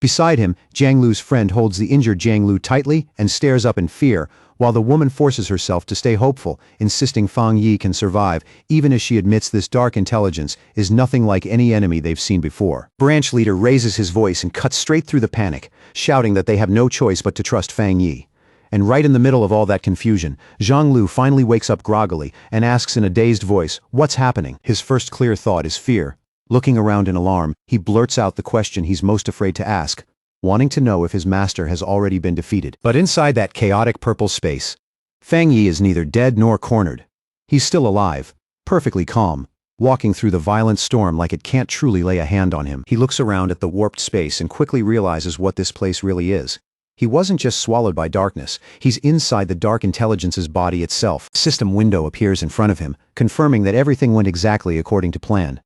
Beside him, Jiang Lu's friend holds the injured Jiang Lu tightly and stares up in fear, while the woman forces herself to stay hopeful, insisting Fang Yi can survive, even as she admits this dark intelligence is nothing like any enemy they've seen before. Branch leader raises his voice and cuts straight through the panic, shouting that they have no choice but to trust Fang Yi. And right in the middle of all that confusion, Jiang Lu finally wakes up groggily and asks in a dazed voice, "What's happening?" His first clear thought is fear. Looking around in alarm, he blurts out the question he's most afraid to ask, wanting to know if his master has already been defeated. But inside that chaotic purple space, Fang Yi is neither dead nor cornered. He's still alive, perfectly calm, walking through the violent storm like it can't truly lay a hand on him. He looks around at the warped space and quickly realizes what this place really is. He wasn't just swallowed by darkness, he's inside the dark intelligence's body itself. A system window appears in front of him, confirming that everything went exactly according to plan.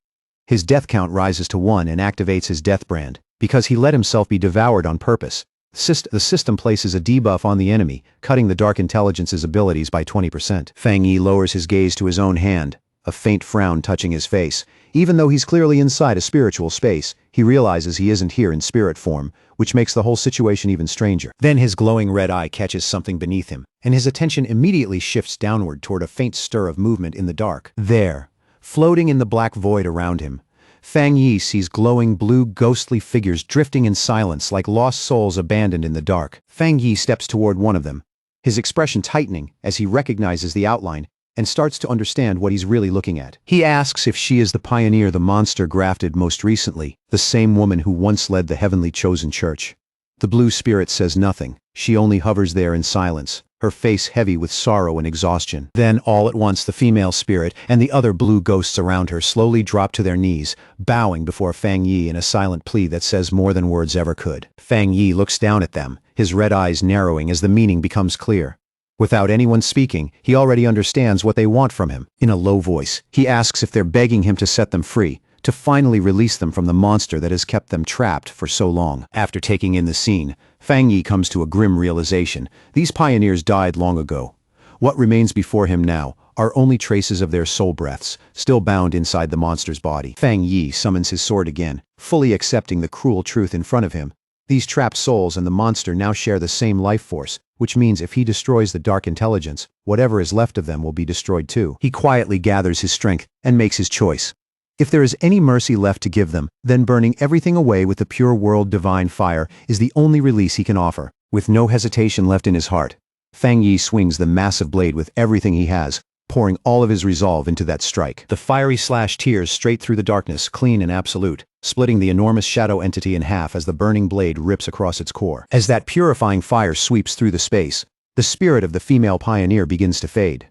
His death count rises to 1 and activates his death brand, because he let himself be devoured on purpose. The system places a debuff on the enemy, cutting the dark intelligence's abilities by 20%. Fang Yi lowers his gaze to his own hand, a faint frown touching his face. Even though he's clearly inside a spiritual space, he realizes he isn't here in spirit form, which makes the whole situation even stranger. Then his glowing red eye catches something beneath him, and his attention immediately shifts downward toward a faint stir of movement in the dark. There, floating in the black void around him, Fang Yi sees glowing blue ghostly figures drifting in silence like lost souls abandoned in the dark. Fang Yi steps toward one of them, his expression tightening as he recognizes the outline and starts to understand what he's really looking at. He asks if she is the pioneer the monster grafted most recently, the same woman who once led the heavenly chosen church. The blue spirit says nothing. She only hovers there in silence, her face heavy with sorrow and exhaustion. Then, all at once, the female spirit and the other blue ghosts around her slowly drop to their knees, bowing before Fang Yi in a silent plea that says more than words ever could. Fang Yi looks down at them, his red eyes narrowing as the meaning becomes clear. Without anyone speaking, he already understands what they want from him. In a low voice, he asks if they're begging him to set them free, to finally release them from the monster that has kept them trapped for so long. After taking in the scene, Fang Yi comes to a grim realization. These pioneers died long ago. What remains before him now are only traces of their soul breaths, still bound inside the monster's body. Fang Yi summons his sword again, fully accepting the cruel truth in front of him. These trapped souls and the monster now share the same life force, which means if he destroys the dark intelligence, whatever is left of them will be destroyed too. He quietly gathers his strength and makes his choice. If there is any mercy left to give them, then burning everything away with the pure world divine fire is the only release he can offer. With no hesitation left in his heart, Fang Yi swings the massive blade with everything he has, pouring all of his resolve into that strike. The fiery slash tears straight through the darkness, clean and absolute, splitting the enormous shadow entity in half as the burning blade rips across its core. As that purifying fire sweeps through the space, the spirit of the female pioneer begins to fade.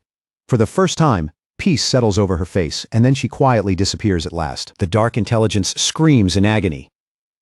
For the first time, peace settles over her face, and then she quietly disappears at last. The dark intelligence screams in agony.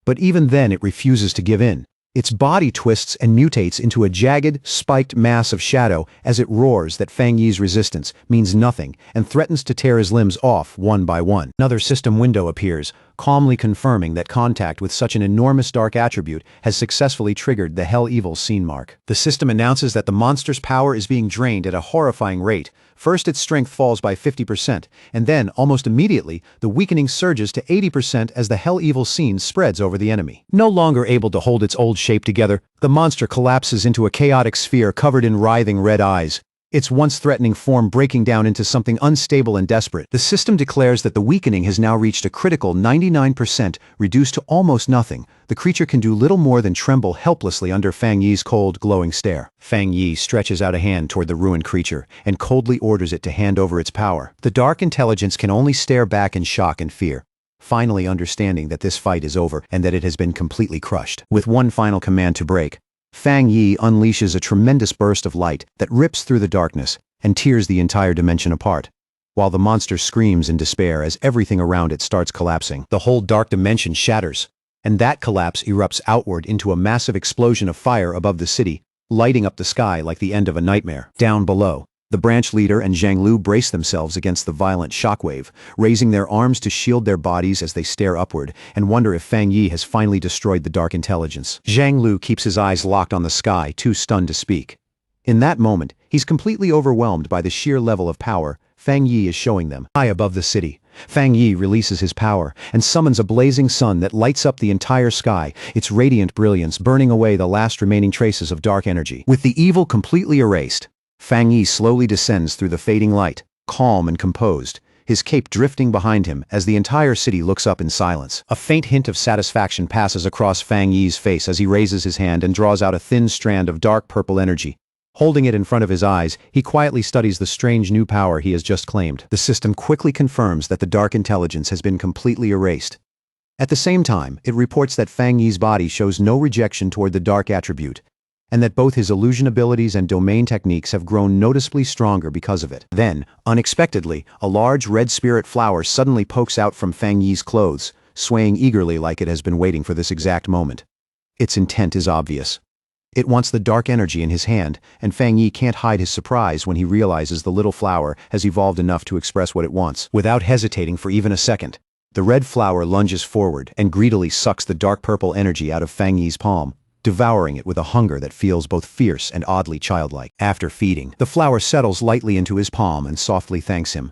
But even then it refuses to give in. Its body twists and mutates into a jagged, spiked mass of shadow as it roars that Fang Yi's resistance means nothing and threatens to tear his limbs off one by one. Another system window appears, calmly confirming that contact with such an enormous dark attribute has successfully triggered the Hell Evil scene mark. The system announces that the monster's power is being drained at a horrifying rate. First, its strength falls by 50%, and then, almost immediately, the weakening surges to 80% as the Hell Evil scene spreads over the enemy. No longer able to hold its old shape together, the monster collapses into a chaotic sphere covered in writhing red eyes, its once threatening form breaking down into something unstable and desperate. The system declares that the weakening has now reached a critical 99%, reduced to almost nothing. The creature can do little more than tremble helplessly under Fang Yi's cold, glowing stare. Fang Yi stretches out a hand toward the ruined creature and coldly orders it to hand over its power. The dark intelligence can only stare back in shock and fear, finally understanding that this fight is over and that it has been completely crushed. With one final command to break, Fang Yi unleashes a tremendous burst of light that rips through the darkness and tears the entire dimension apart, while the monster screams in despair as everything around it starts collapsing. The whole dark dimension shatters, and that collapse erupts outward into a massive explosion of fire above the city, lighting up the sky like the end of a nightmare. Down below, the branch leader and Zhang Lu brace themselves against the violent shockwave, raising their arms to shield their bodies as they stare upward and wonder if Fang Yi has finally destroyed the dark intelligence. Zhang Lu keeps his eyes locked on the sky, too stunned to speak. In that moment, he's completely overwhelmed by the sheer level of power Fang Yi is showing them. High above the city, Fang Yi releases his power and summons a blazing sun that lights up the entire sky, its radiant brilliance burning away the last remaining traces of dark energy. With the evil completely erased, Fang Yi slowly descends through the fading light, calm and composed, his cape drifting behind him as the entire city looks up in silence. A faint hint of satisfaction passes across Fang Yi's face as he raises his hand and draws out a thin strand of dark purple energy. Holding it in front of his eyes, he quietly studies the strange new power he has just claimed. The system quickly confirms that the dark intelligence has been completely erased. At the same time, it reports that Fang Yi's body shows no rejection toward the dark attribute. and that both his illusion abilities and domain techniques have grown noticeably stronger because of it. Then, unexpectedly, a large red spirit flower suddenly pokes out from Fang Yi's clothes, swaying eagerly like it has been waiting for this exact moment. Its intent is obvious. It wants the dark energy in his hand, and Fang Yi can't hide his surprise when he realizes the little flower has evolved enough to express what it wants. Without hesitating for even a second, the red flower lunges forward and greedily sucks the dark purple energy out of Fang Yi's palm, devouring it with a hunger that feels both fierce and oddly childlike. After feeding, the flower settles lightly into his palm and softly thanks him.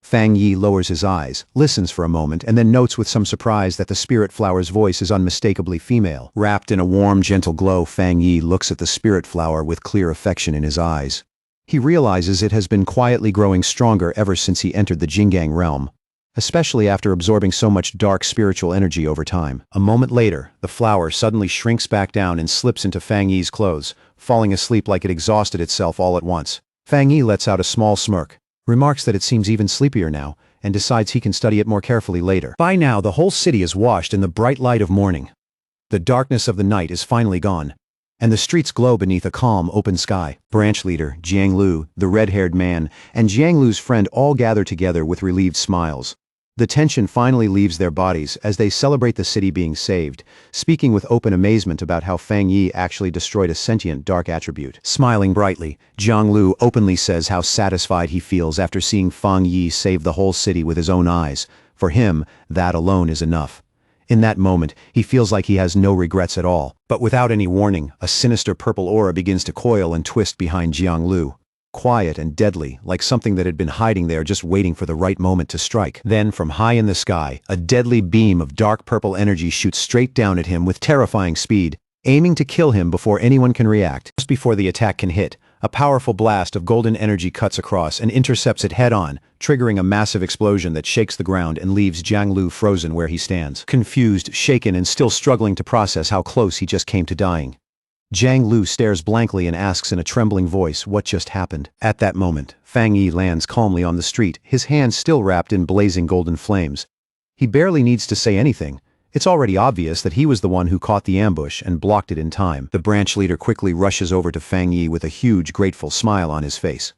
Fang Yi lowers his eyes, listens for a moment, and then notes with some surprise that the spirit flower's voice is unmistakably female. Wrapped in a warm, gentle glow, Fang Yi looks at the spirit flower with clear affection in his eyes. He realizes it has been quietly growing stronger ever since he entered the Jingang realm, especially after absorbing so much dark spiritual energy over time. A moment later, the flower suddenly shrinks back down and slips into Fang Yi's clothes, falling asleep like it exhausted itself all at once. Fang Yi lets out a small smirk, remarks that it seems even sleepier now, and decides he can study it more carefully later. By now, the whole city is washed in the bright light of morning. The darkness of the night is finally gone, and the streets glow beneath a calm, open sky. Branch leader, Jiang Lu, the red-haired man, and Jiang Lu's friend all gather together with relieved smiles. The tension finally leaves their bodies as they celebrate the city being saved, speaking with open amazement about how Fang Yi actually destroyed a sentient dark attribute. Smiling brightly, Jiang Lu openly says how satisfied he feels after seeing Fang Yi save the whole city with his own eyes. For him, that alone is enough. In that moment, he feels like he has no regrets at all. But without any warning, a sinister purple aura begins to coil and twist behind Jiang Lu. Quiet and deadly, like something that had been hiding there just waiting for the right moment to strike. Then, from high in the sky, a deadly beam of dark purple energy shoots straight down at him with terrifying speed, aiming to kill him before anyone can react. Just before the attack can hit, a powerful blast of golden energy cuts across and intercepts it head-on, triggering a massive explosion that shakes the ground and leaves Jiang Lu frozen where he stands. Confused, shaken, and still struggling to process how close he just came to dying. Jiang Lu stares blankly and asks in a trembling voice what just happened. At that moment, Fang Yi lands calmly on the street, his hands still wrapped in blazing golden flames. He barely needs to say anything. It's already obvious that he was the one who caught the ambush and blocked it in time. The branch leader quickly rushes over to Fang Yi with a huge, grateful smile on his face.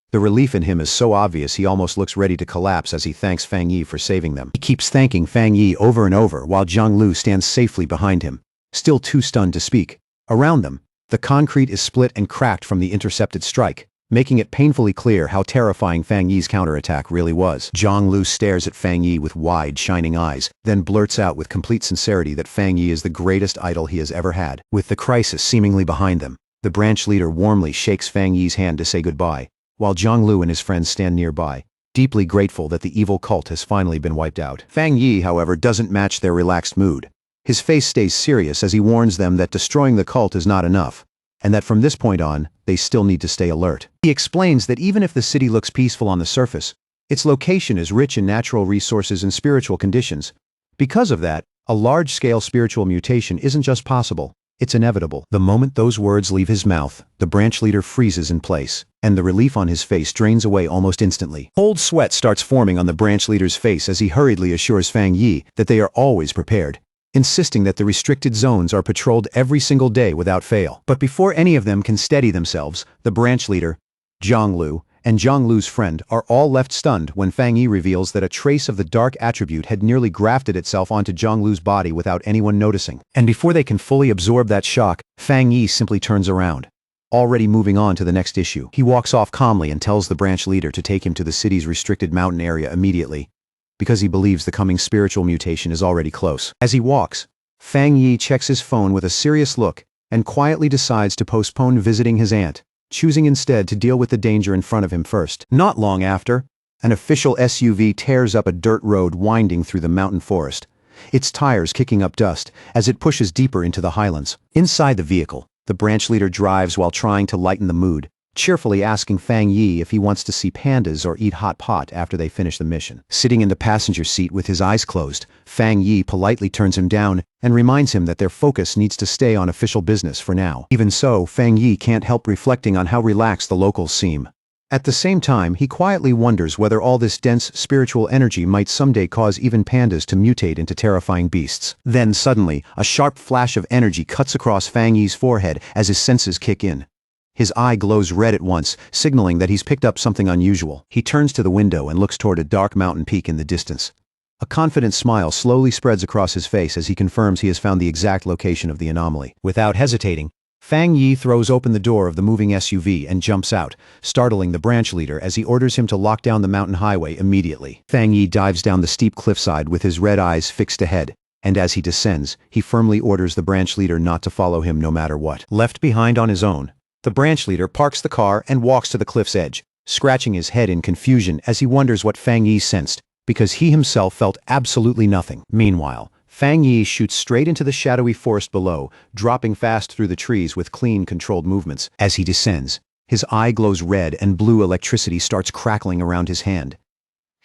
The relief in him is so obvious he almost looks ready to collapse as he thanks Fang Yi for saving them. He keeps thanking Fang Yi over and over while Jiang Lu stands safely behind him, still too stunned to speak. Around them, the concrete is split and cracked from the intercepted strike, making it painfully clear how terrifying Fang Yi's counterattack really was. Jiang Lu stares at Fang Yi with wide, shining eyes, then blurts out with complete sincerity that Fang Yi is the greatest idol he has ever had. With the crisis seemingly behind them, the branch leader warmly shakes Fang Yi's hand to say goodbye, while Jiang Lu and his friends stand nearby, deeply grateful that the evil cult has finally been wiped out. Fang Yi, however, doesn't match their relaxed mood. His face stays serious as he warns them that destroying the cult is not enough, and that from this point on, they still need to stay alert. He explains that even if the city looks peaceful on the surface, its location is rich in natural resources and spiritual conditions. Because of that, a large-scale spiritual mutation isn't just possible, it's inevitable. The moment those words leave his mouth, the branch leader freezes in place, and the relief on his face drains away almost instantly. Cold sweat starts forming on the branch leader's face as he hurriedly assures Fang Yi that they are always prepared, insisting that the restricted zones are patrolled every single day without fail. But before any of them can steady themselves, the branch leader, Jiang Lu, and Jiang Lu's friend are all left stunned when Fang Yi reveals that a trace of the dark attribute had nearly grafted itself onto Jiang Lu's body without anyone noticing. And before they can fully absorb that shock, Fang Yi simply turns around, already moving on to the next issue. He walks off calmly and tells the branch leader to take him to the city's restricted mountain area immediately, because he believes the coming spiritual mutation is already close. As he walks, Fang Yi checks his phone with a serious look and quietly decides to postpone visiting his aunt, choosing instead to deal with the danger in front of him first. Not long after, an official SUV tears up a dirt road winding through the mountain forest, its tires kicking up dust as it pushes deeper into the highlands. Inside the vehicle, the branch leader drives while trying to lighten the mood, cheerfully asking Fang Yi if he wants to see pandas or eat hot pot after they finish the mission. Sitting in the passenger seat with his eyes closed, Fang Yi politely turns him down and reminds him that their focus needs to stay on official business for now. Even so, Fang Yi can't help reflecting on how relaxed the locals seem. At the same time, he quietly wonders whether all this dense spiritual energy might someday cause even pandas to mutate into terrifying beasts. Then suddenly, a sharp flash of energy cuts across Fang Yi's forehead as his senses kick in. His eye glows red at once, signaling that he's picked up something unusual. He turns to the window and looks toward a dark mountain peak in the distance. A confident smile slowly spreads across his face as he confirms he has found the exact location of the anomaly. Without hesitating, Fang Yi throws open the door of the moving SUV and jumps out, startling the branch leader as he orders him to lock down the mountain highway immediately. Fang Yi dives down the steep cliffside with his red eyes fixed ahead, and as he descends, he firmly orders the branch leader not to follow him no matter what. Left behind on his own, the branch leader parks the car and walks to the cliff's edge, scratching his head in confusion as he wonders what Fang Yi sensed, because he himself felt absolutely nothing. Meanwhile, Fang Yi shoots straight into the shadowy forest below, dropping fast through the trees with clean, controlled movements. As he descends, his eye glows red and blue electricity starts crackling around his hand.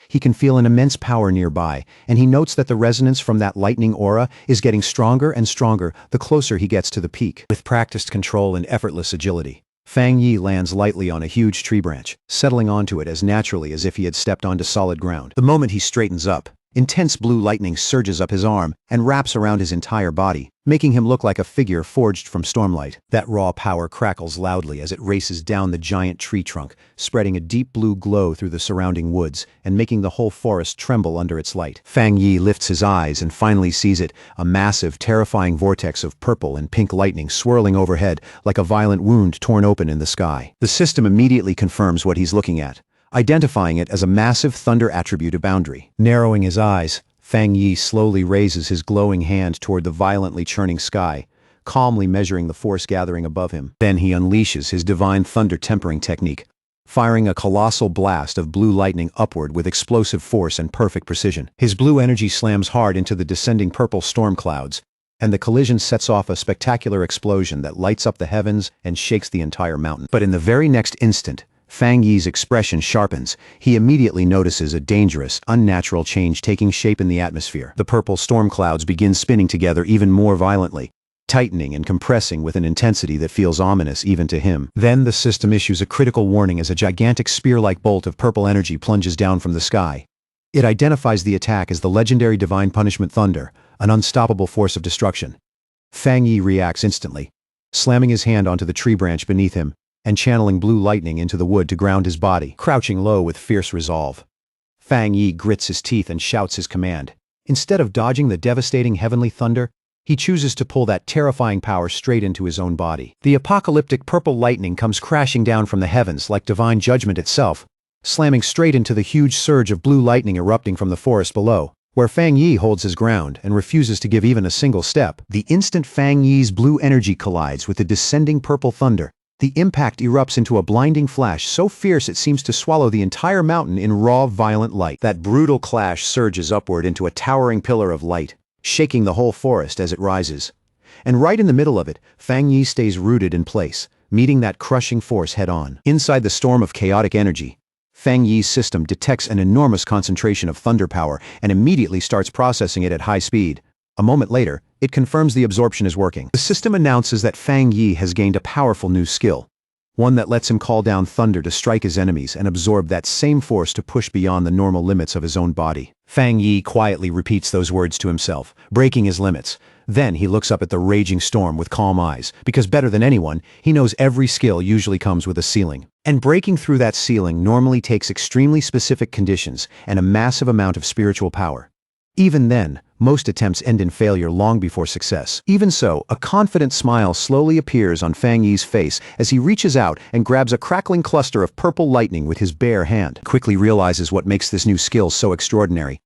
He can feel an immense power nearby, and he notes that the resonance from that lightning aura is getting stronger and stronger the closer he gets to the peak. With practiced control and effortless agility, Fang Yi lands lightly on a huge tree branch, settling onto it as naturally as if he had stepped onto solid ground. The moment he straightens up, intense blue lightning surges up his arm and wraps around his entire body, making him look like a figure forged from stormlight. That raw power crackles loudly as it races down the giant tree trunk, spreading a deep blue glow through the surrounding woods and making the whole forest tremble under its light. Fang Yi lifts his eyes and finally sees it, a massive, terrifying vortex of purple and pink lightning swirling overhead like a violent wound torn open in the sky. The system immediately confirms what he's looking at, identifying it as a massive thunder attribute boundary. Narrowing his eyes, Fang Yi slowly raises his glowing hand toward the violently churning sky, calmly measuring the force gathering above him. Then he unleashes his divine thunder tempering technique, firing a colossal blast of blue lightning upward with explosive force and perfect precision. His blue energy slams hard into the descending purple storm clouds, and the collision sets off a spectacular explosion that lights up the heavens and shakes the entire mountain. But in the very next instant, Fang Yi's expression sharpens. He immediately notices a dangerous, unnatural change taking shape in the atmosphere. The purple storm clouds begin spinning together even more violently, tightening and compressing with an intensity that feels ominous even to him. Then the system issues a critical warning as a gigantic spear-like bolt of purple energy plunges down from the sky. It identifies the attack as the legendary divine punishment thunder, an unstoppable force of destruction. Fang Yi reacts instantly, slamming his hand onto the tree branch beneath him and channeling blue lightning into the wood to ground his body. Crouching low with fierce resolve, Fang Yi grits his teeth and shouts his command. Instead of dodging the devastating heavenly thunder, he chooses to pull that terrifying power straight into his own body. The apocalyptic purple lightning comes crashing down from the heavens like divine judgment itself, slamming straight into the huge surge of blue lightning erupting from the forest below, where Fang Yi holds his ground and refuses to give even a single step. The instant Fang Yi's blue energy collides with the descending purple thunder, the impact erupts into a blinding flash so fierce it seems to swallow the entire mountain in raw, violent light. That brutal clash surges upward into a towering pillar of light, shaking the whole forest as it rises. And right in the middle of it, Fang Yi stays rooted in place, meeting that crushing force head-on. Inside the storm of chaotic energy, Fang Yi's system detects an enormous concentration of thunder power and immediately starts processing it at high speed. A moment later, it confirms the absorption is working. The system announces that Fang Yi has gained a powerful new skill, one that lets him call down thunder to strike his enemies and absorb that same force to push beyond the normal limits of his own body. Fang Yi quietly repeats those words to himself, breaking his limits. Then he looks up at the raging storm with calm eyes, because better than anyone, he knows every skill usually comes with a ceiling. And breaking through that ceiling normally takes extremely specific conditions and a massive amount of spiritual power. Even then, most attempts end in failure long before success. Even so, a confident smile slowly appears on Fang Yi's face as he reaches out and grabs a crackling cluster of purple lightning with his bare hand. Quickly realizes what makes this new skill so extraordinary.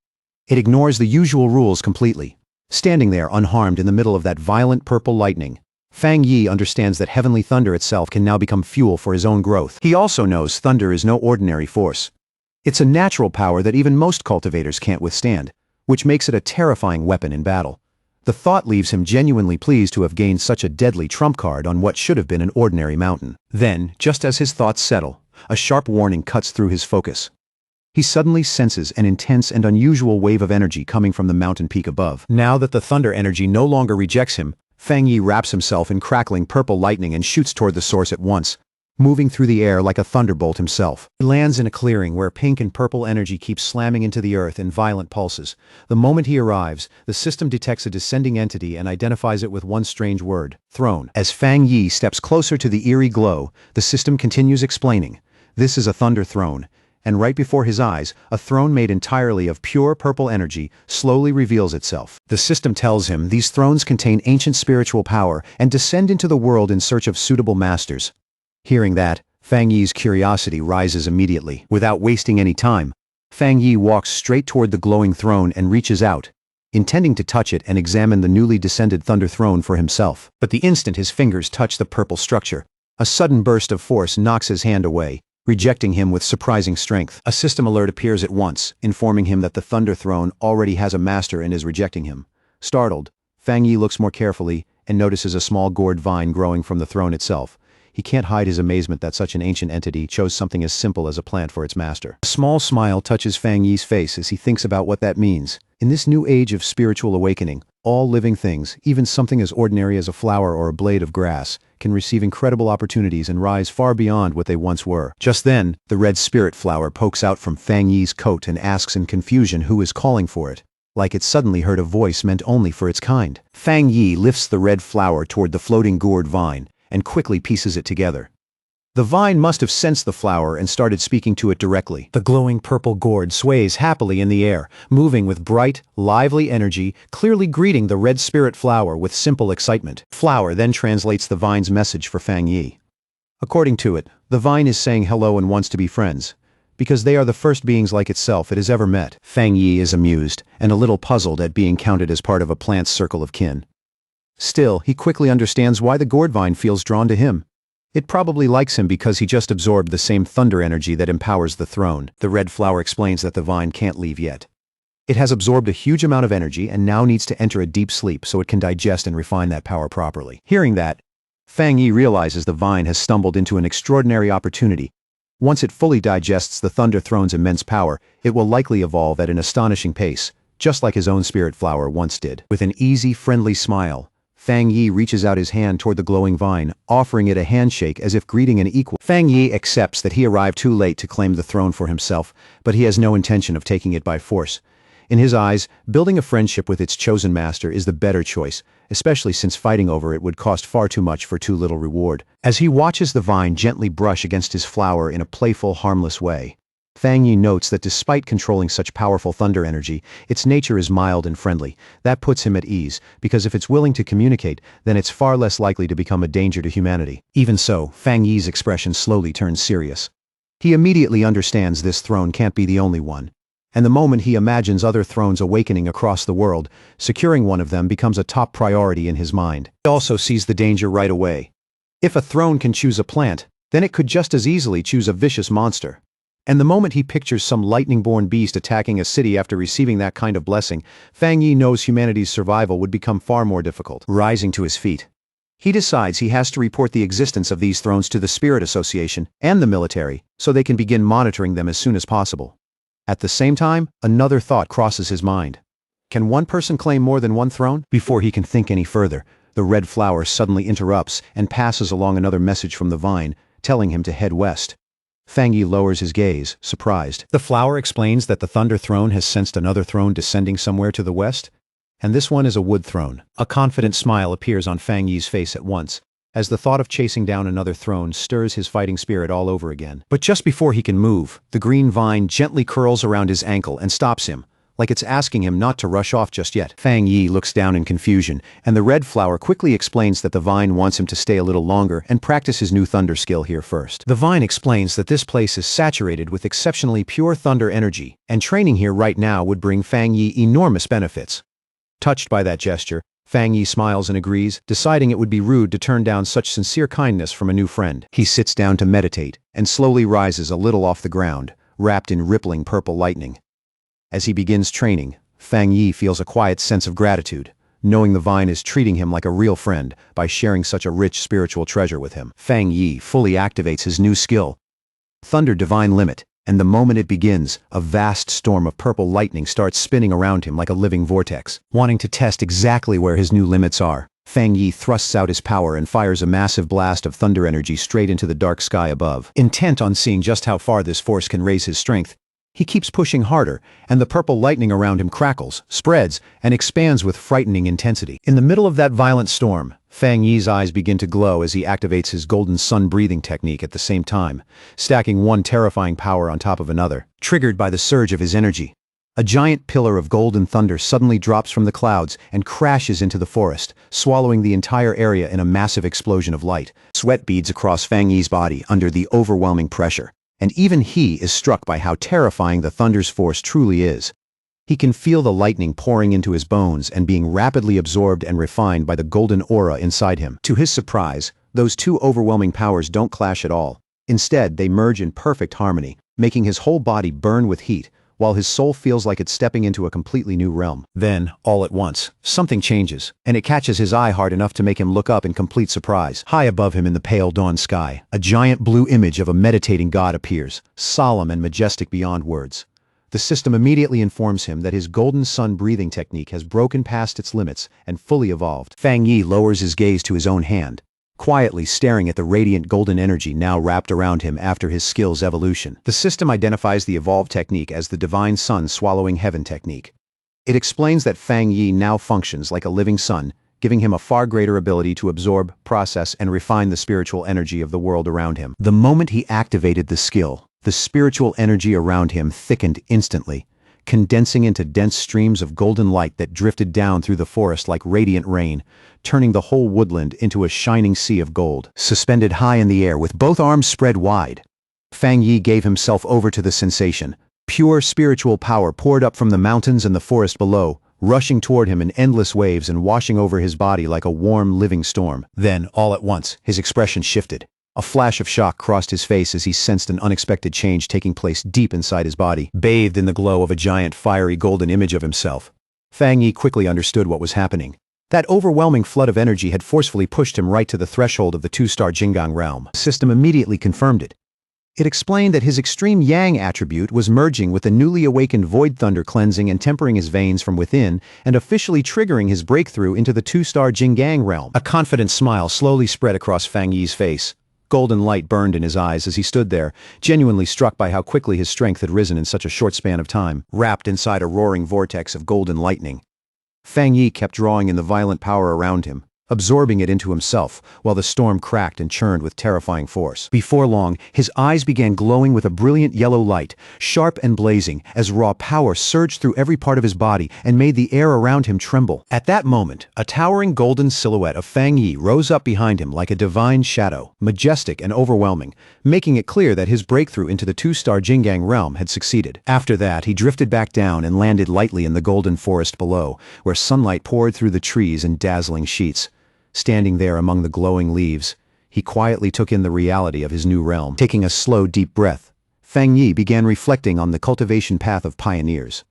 It ignores the usual rules completely. Standing there unharmed in the middle of that violent purple lightning, Fang Yi understands that heavenly thunder itself can now become fuel for his own growth. He also knows thunder is no ordinary force. It's a natural power that even most cultivators can't withstand, which makes it a terrifying weapon in battle. The thought leaves him genuinely pleased to have gained such a deadly trump card on what should have been an ordinary mountain. Then, just as his thoughts settle, a sharp warning cuts through his focus. He suddenly senses an intense and unusual wave of energy coming from the mountain peak above. Now that the thunder energy no longer rejects him, Fang Yi wraps himself in crackling purple lightning and shoots toward the source at once, moving through the air like a thunderbolt himself. He lands in a clearing where pink and purple energy keeps slamming into the earth in violent pulses. The moment he arrives, the system detects a descending entity and identifies it with one strange word: throne. As Fang Yi steps closer to the eerie glow, the system continues explaining, "This is a thunder throne." And right before his eyes, a throne made entirely of pure purple energy slowly reveals itself. The system tells him these thrones contain ancient spiritual power and descend into the world in search of suitable masters. Hearing that, Fang Yi's curiosity rises immediately. Without wasting any time, Fang Yi walks straight toward the glowing throne and reaches out, intending to touch it and examine the newly descended thunder throne for himself. But the instant his fingers touch the purple structure, a sudden burst of force knocks his hand away, rejecting him with surprising strength. A system alert appears at once, informing him that the Thunder Throne already has a master and is rejecting him. Startled, Fang Yi looks more carefully and notices a small gourd vine growing from the throne itself. He can't hide his amazement that such an ancient entity chose something as simple as a plant for its master. A small smile touches Fang Yi's face as he thinks about what that means. In this new age of spiritual awakening, all living things, even something as ordinary as a flower or a blade of grass, can receive incredible opportunities and rise far beyond what they once were. Just then, the red spirit flower pokes out from Fang Yi's coat and asks in confusion who is calling for it, like it suddenly heard a voice meant only for its kind. Fang Yi lifts the red flower toward the floating gourd vine and quickly pieces it together. The vine must have sensed the flower and started speaking to it directly. The glowing purple gourd sways happily in the air, moving with bright, lively energy, clearly greeting the red spirit flower with simple excitement. Flower then translates the vine's message for Fang Yi. According to it, the vine is saying hello and wants to be friends, because they are the first beings like itself it has ever met. Fang Yi is amused and a little puzzled at being counted as part of a plant's circle of kin. Still, he quickly understands why the gourd vine feels drawn to him. It probably likes him because he just absorbed the same thunder energy that empowers the throne. The red flower explains that the vine can't leave yet. It has absorbed a huge amount of energy and now needs to enter a deep sleep so it can digest and refine that power properly. Hearing that, Fang Yi realizes the vine has stumbled into an extraordinary opportunity. Once it fully digests the Thunder Throne's immense power, it will likely evolve at an astonishing pace, just like his own spirit flower once did. With an easy, friendly smile, Fang Yi reaches out his hand toward the glowing vine, offering it a handshake as if greeting an equal. Fang Yi accepts that he arrived too late to claim the throne for himself, but he has no intention of taking it by force. In his eyes, building a friendship with its chosen master is the better choice, especially since fighting over it would cost far too much for too little reward. As he watches the vine gently brush against his flower in a playful, harmless way, Fang Yi notes that despite controlling such powerful thunder energy, its nature is mild and friendly. That puts him at ease, because if it's willing to communicate, then it's far less likely to become a danger to humanity. Even so, Fang Yi's expression slowly turns serious. He immediately understands this throne can't be the only one. And the moment he imagines other thrones awakening across the world, securing one of them becomes a top priority in his mind. He also sees the danger right away. If a throne can choose a plant, then it could just as easily choose a vicious monster. And the moment he pictures some lightning-born beast attacking a city after receiving that kind of blessing, Fang Yi knows humanity's survival would become far more difficult. Rising to his feet, he decides he has to report the existence of these thrones to the Spirit Association and the military so they can begin monitoring them as soon as possible. At the same time, another thought crosses his mind. Can one person claim more than one throne? Before he can think any further, the red flower suddenly interrupts and passes along another message from the vine, telling him to head west. Fang Yi lowers his gaze, surprised. The flower explains that the Thunder Throne has sensed another throne descending somewhere to the west, and this one is a wood throne. A confident smile appears on Fang Yi's face at once, as the thought of chasing down another throne stirs his fighting spirit all over again. But just before he can move, the green vine gently curls around his ankle and stops him, like it's asking him not to rush off just yet. Fang Yi looks down in confusion, and the red flower quickly explains that the vine wants him to stay a little longer and practice his new thunder skill here first. The vine explains that this place is saturated with exceptionally pure thunder energy, and training here right now would bring Fang Yi enormous benefits. Touched by that gesture, Fang Yi smiles and agrees, deciding it would be rude to turn down such sincere kindness from a new friend. He sits down to meditate, and slowly rises a little off the ground, wrapped in rippling purple lightning. As he begins training, Fang Yi feels a quiet sense of gratitude, knowing the vine is treating him like a real friend by sharing such a rich spiritual treasure with him. Fang Yi fully activates his new skill, Thunder Divine Limit, and the moment it begins, a vast storm of purple lightning starts spinning around him like a living vortex. Wanting to test exactly where his new limits are, Fang Yi thrusts out his power and fires a massive blast of thunder energy straight into the dark sky above. Intent on seeing just how far this force can raise his strength, he keeps pushing harder, and the purple lightning around him crackles, spreads, and expands with frightening intensity. In the middle of that violent storm, Fang Yi's eyes begin to glow as he activates his golden sun breathing technique at the same time, stacking one terrifying power on top of another. Triggered by the surge of his energy, a giant pillar of golden thunder suddenly drops from the clouds and crashes into the forest, swallowing the entire area in a massive explosion of light. Sweat beads across Fang Yi's body under the overwhelming pressure, and even he is struck by how terrifying the thunder's force truly is. He can feel the lightning pouring into his bones and being rapidly absorbed and refined by the golden aura inside him. To his surprise, those two overwhelming powers don't clash at all. Instead, they merge in perfect harmony, making his whole body burn with heat, while his soul feels like it's stepping into a completely new realm. Then, all at once, something changes, and it catches his eye hard enough to make him look up in complete surprise. High above him in the pale dawn sky, a giant blue image of a meditating god appears, solemn and majestic beyond words. The system immediately informs him that his golden sun breathing technique has broken past its limits and fully evolved. Fang Yi lowers his gaze to his own hand, quietly staring at the radiant golden energy now wrapped around him after his skill's evolution. The system identifies the evolved technique as the divine sun swallowing heaven technique. It explains that Fang Yi now functions like a living sun, giving him a far greater ability to absorb, process, and refine the spiritual energy of the world around him. The moment he activated the skill, the spiritual energy around him thickened instantly, condensing into dense streams of golden light that drifted down through the forest like radiant rain, turning the whole woodland into a shining sea of gold. Suspended high in the air with both arms spread wide, Fang Yi gave himself over to the sensation. Pure spiritual power poured up from the mountains and the forest below, rushing toward him in endless waves and washing over his body like a warm, living storm. Then, all at once, his expression shifted. A flash of shock crossed his face as he sensed an unexpected change taking place deep inside his body. Bathed in the glow of a giant fiery golden image of himself, Fang Yi quickly understood what was happening. That overwhelming flood of energy had forcefully pushed him right to the threshold of the two-star Jingang realm. The system immediately confirmed it. It explained that his extreme yang attribute was merging with the newly awakened void thunder, cleansing and tempering his veins from within and officially triggering his breakthrough into the two-star Jingang realm. A confident smile slowly spread across Fang Yi's face. Golden light burned in his eyes as he stood there, genuinely struck by how quickly his strength had risen in such a short span of time. Wrapped inside a roaring vortex of golden lightning, Fang Yi kept drawing in the violent power around him, absorbing it into himself, while the storm cracked and churned with terrifying force. Before long, his eyes began glowing with a brilliant yellow light, sharp and blazing, as raw power surged through every part of his body and made the air around him tremble. At that moment, a towering golden silhouette of Fang Yi rose up behind him like a divine shadow, majestic and overwhelming, making it clear that his breakthrough into the two-star Jingang realm had succeeded. After that, he drifted back down and landed lightly in the golden forest below, where sunlight poured through the trees in dazzling sheets. Standing there among the glowing leaves, he quietly took in the reality of his new realm. Taking a slow, deep breath, Fang Yi began reflecting on the cultivation path of pioneers.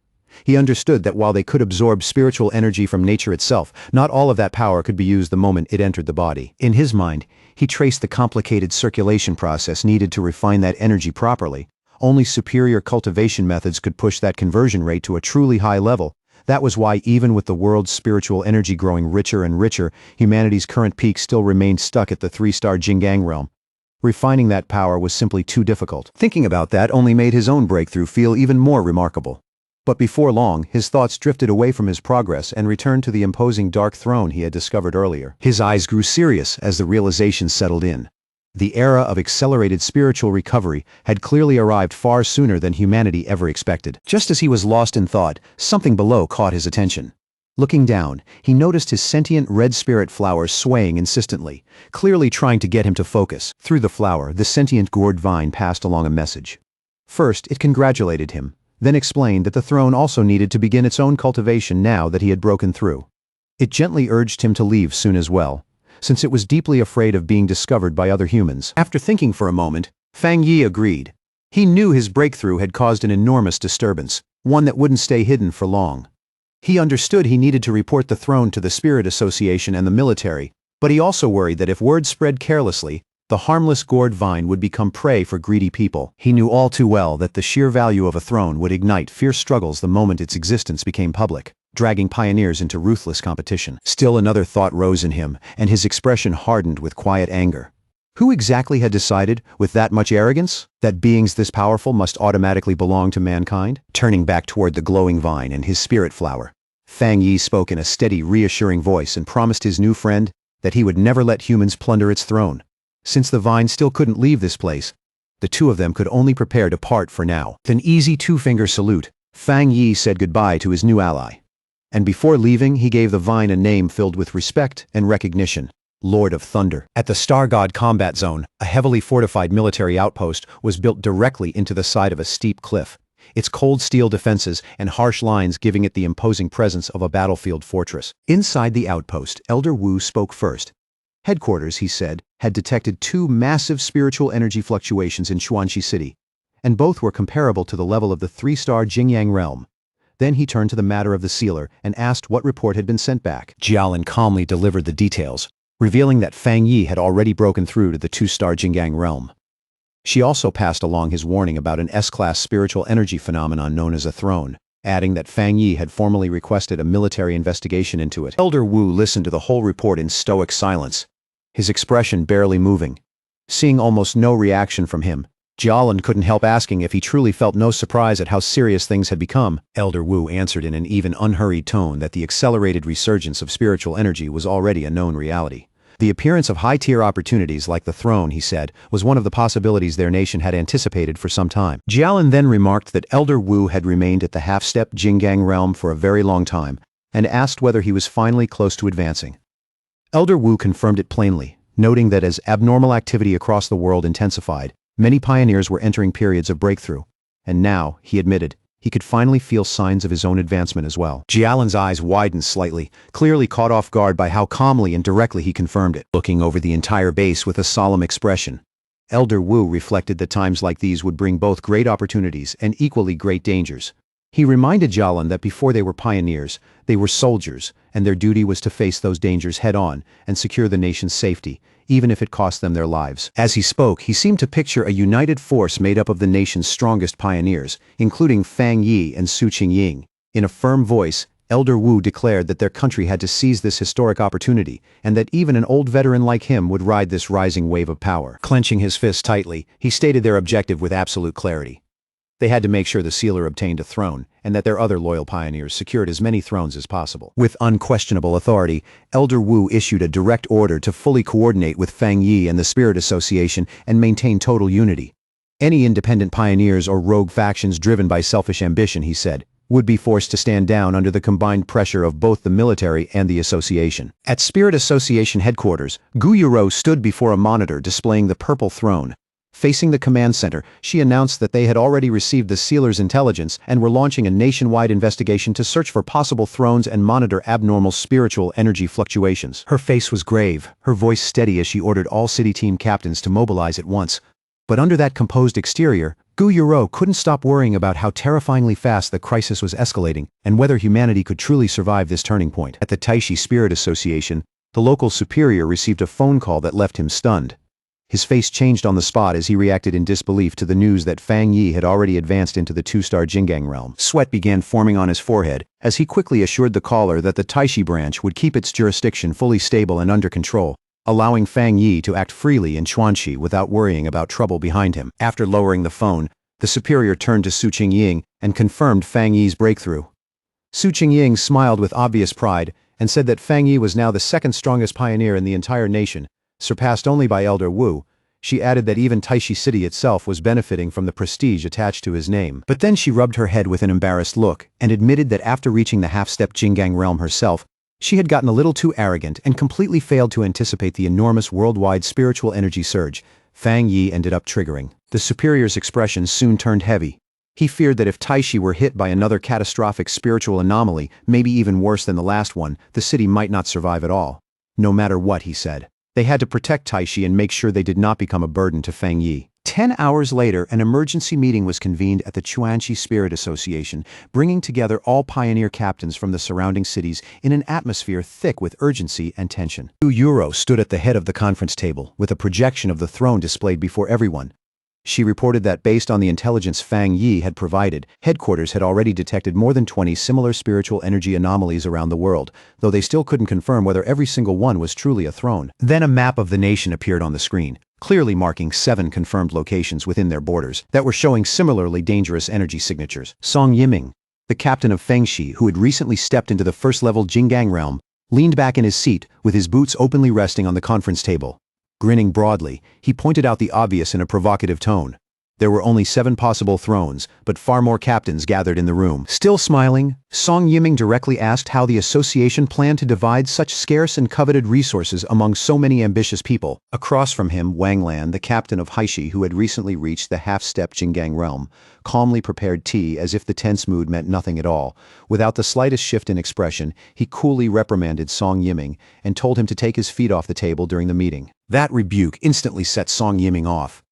He understood that while they could absorb spiritual energy from nature itself, not all of that power could be used the moment it entered the body. In his mind, he traced the complicated circulation process needed to refine that energy properly. Only superior cultivation methods could push that conversion rate to a truly high level. That was why, even with the world's spiritual energy growing richer and richer, humanity's current peak still remained stuck at the three-star Jingang realm. Refining that power was simply too difficult. Thinking about that only made his own breakthrough feel even more remarkable. But before long, his thoughts drifted away from his progress and returned to the imposing dark throne he had discovered earlier. His eyes grew serious as the realization settled in. The era of accelerated spiritual recovery had clearly arrived far sooner than humanity ever expected. Just as he was lost in thought, something below caught his attention. Looking down, he noticed his sentient red spirit flower swaying insistently, clearly trying to get him to focus. Through the flower, the sentient gourd vine passed along a message. First, it congratulated him, then explained that the throne also needed to begin its own cultivation now that he had broken through. It gently urged him to leave soon as well, since it was deeply afraid of being discovered by other humans. After thinking for a moment, Fang Yi agreed. He knew his breakthrough had caused an enormous disturbance, one that wouldn't stay hidden for long. He understood he needed to report the throne to the Spirit Association and the military, but he also worried that if word spread carelessly, the harmless gourd vine would become prey for greedy people. He knew all too well that the sheer value of a throne would ignite fierce struggles the moment its existence became public. dragging pioneers into ruthless competition. Still another thought rose in him, and his expression hardened with quiet anger. Who exactly had decided, with that much arrogance, that beings this powerful must automatically belong to mankind? Turning back toward the glowing vine and his spirit flower, Fang Yi spoke in a steady, reassuring voice and promised his new friend that he would never let humans plunder its throne. Since the vine still couldn't leave this place, the two of them could only prepare to part for now. With an easy two-finger salute, Fang Yi said goodbye to his new ally. And before leaving, he gave the vine a name filled with respect and recognition: Lord of Thunder. At the Star God Combat Zone, a heavily fortified military outpost was built directly into the side of a steep cliff, its cold steel defenses and harsh lines giving it the imposing presence of a battlefield fortress. Inside the outpost, Elder Wu spoke first. Headquarters, he said, had detected two massive spiritual energy fluctuations in Chuanxi City, and both were comparable to the level of the three-star Jingyang realm. Then he turned to the matter of the sealer and asked what report had been sent back. Jialin calmly delivered the details, revealing that Fang Yi had already broken through to the two-star Jingyang realm. She also passed along his warning about an S-class spiritual energy phenomenon known as a throne, adding that Fang Yi had formally requested a military investigation into it. Elder Wu listened to the whole report in stoic silence, his expression barely moving. Seeing almost no reaction from him, Jialin couldn't help asking if he truly felt no surprise at how serious things had become. Elder Wu answered in an even unhurried tone that the accelerated resurgence of spiritual energy was already a known reality. The appearance of high-tier opportunities like the throne, he said, was one of the possibilities their nation had anticipated for some time. Jialin then remarked that Elder Wu had remained at the half-step Jingyang realm for a very long time, and asked whether he was finally close to advancing. Elder Wu confirmed it plainly, noting that as abnormal activity across the world intensified, many pioneers were entering periods of breakthrough, and now, he admitted, he could finally feel signs of his own advancement as well. Jialin's eyes widened slightly, clearly caught off guard by how calmly and directly he confirmed it. Looking over the entire base with a solemn expression, Elder Wu reflected that times like these would bring both great opportunities and equally great dangers. He reminded Jialin that before they were pioneers, they were soldiers, and their duty was to face those dangers head-on and secure the nation's safety, even if it cost them their lives. As he spoke, he seemed to picture a united force made up of the nation's strongest pioneers, including Fang Yi and Su Qingying. In a firm voice, Elder Wu declared that their country had to seize this historic opportunity, and that even an old veteran like him would ride this rising wave of power. Clenching his fist tightly, he stated their objective with absolute clarity. They had to make sure the sealer obtained a throne, and that their other loyal pioneers secured as many thrones as possible. With unquestionable authority, Elder Wu issued a direct order to fully coordinate with Fang Yi and the Spirit Association and maintain total unity. Any independent pioneers or rogue factions driven by selfish ambition, he said, would be forced to stand down under the combined pressure of both the military and the association. At Spirit Association headquarters, Gu Yuro stood before a monitor displaying the purple throne. Facing the command center, she announced that they had already received the sealer's intelligence and were launching a nationwide investigation to search for possible thrones and monitor abnormal spiritual energy fluctuations. Her face was grave, her voice steady as she ordered all city team captains to mobilize at once. But under that composed exterior, Gu Yuro couldn't stop worrying about how terrifyingly fast the crisis was escalating and whether humanity could truly survive this turning point. At the Taishi Spirit Association, the local superior received a phone call that left him stunned. His face changed on the spot as he reacted in disbelief to the news that Fang Yi had already advanced into the two-star Jingyang realm. Sweat began forming on his forehead as he quickly assured the caller that the Taishi branch would keep its jurisdiction fully stable and under control, allowing Fang Yi to act freely in Chuanxi without worrying about trouble behind him. After lowering the phone, the superior turned to Su Qingying and confirmed Fang Yi's breakthrough. Su Qingying smiled with obvious pride and said that Fang Yi was now the second strongest pioneer in the entire nation, surpassed only by Elder Wu. She added that even Taishi City itself was benefiting from the prestige attached to his name. But then she rubbed her head with an embarrassed look and admitted that after reaching the half-step Jingyang realm herself, she had gotten a little too arrogant and completely failed to anticipate the enormous worldwide spiritual energy surge Fang Yi ended up triggering. The superior's expression soon turned heavy. He feared that if Taishi were hit by another catastrophic spiritual anomaly, maybe even worse than the last one, the city might not survive at all. No matter what, he said. They had to protect Taishi and make sure they did not become a burden to Fang Yi. 10 hours later, an emergency meeting was convened at the Chuanxi Spirit Association, bringing together all pioneer captains from the surrounding cities in an atmosphere thick with urgency and tension. Gu Yuro stood at the head of the conference table, with a projection of the throne displayed before everyone. She reported that based on the intelligence Fang Yi had provided, headquarters had already detected more than 20 similar spiritual energy anomalies around the world, though they still couldn't confirm whether every single one was truly a throne. Then a map of the nation appeared on the screen, clearly marking 7 confirmed locations within their borders that were showing similarly dangerous energy signatures. Song Yiming, the captain of Fengshi who had recently stepped into the first-level Jinggang realm, leaned back in his seat with his boots openly resting on the conference table. Grinning broadly, he pointed out the obvious in a provocative tone. There were only 7 possible thrones, but far more captains gathered in the room. Still smiling, Song Yiming directly asked how the association planned to divide such scarce and coveted resources among so many ambitious people. Across from him, Wang Lan, the captain of Haishi who had recently reached the half-step Jinggang realm, calmly prepared tea as if the tense mood meant nothing at all. Without the slightest shift in expression, he coolly reprimanded Song Yiming and told him to take his feet off the table during the meeting. That rebuke instantly set Song Yiming off.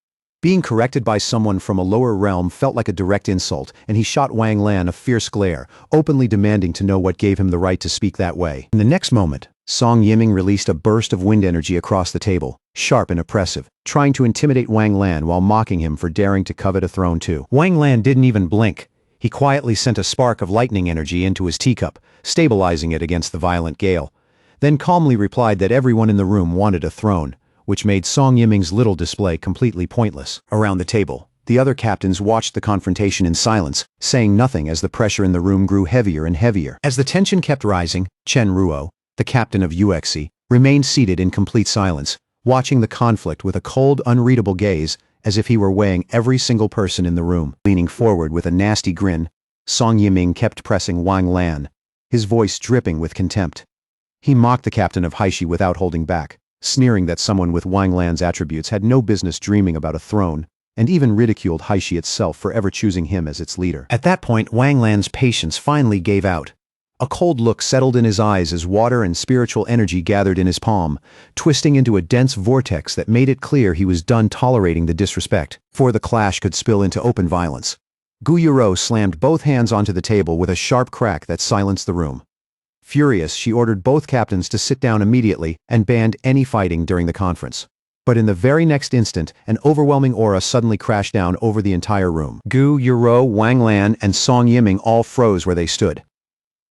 Being corrected by someone from a lower realm felt like a direct insult, and he shot Wang Lan a fierce glare, openly demanding to know what gave him the right to speak that way. In the next moment, Song Yiming released a burst of wind energy across the table, sharp and oppressive, trying to intimidate Wang Lan while mocking him for daring to covet a throne too. Wang Lan didn't even blink. He quietly sent a spark of lightning energy into his teacup, stabilizing it against the violent gale, then calmly replied that everyone in the room wanted a throne, which made Song Yiming's little display completely pointless. Around the table, the other captains watched the confrontation in silence, saying nothing as the pressure in the room grew heavier and heavier. As the tension kept rising, Chen Ruo, the captain of UXI, remained seated in complete silence, watching the conflict with a cold, unreadable gaze, as if he were weighing every single person in the room. Leaning forward with a nasty grin, Song Yiming kept pressing Wang Lan, his voice dripping with contempt. He mocked the captain of Haishi without holding back, sneering that someone with Wang Lan's attributes had no business dreaming about a throne, and even ridiculed Haishi itself for ever choosing him as its leader. At that point, Wang Lan's patience finally gave out. A cold look settled in his eyes as water and spiritual energy gathered in his palm, twisting into a dense vortex that made it clear he was done tolerating the disrespect, for the clash could spill into open violence. Gu Yuro slammed both hands onto the table with a sharp crack that silenced the room. Furious, she ordered both captains to sit down immediately and banned any fighting during the conference. But in the very next instant, an overwhelming aura suddenly crashed down over the entire room. Gu Yuro, Wang Lan, and Song Yiming all froze where they stood.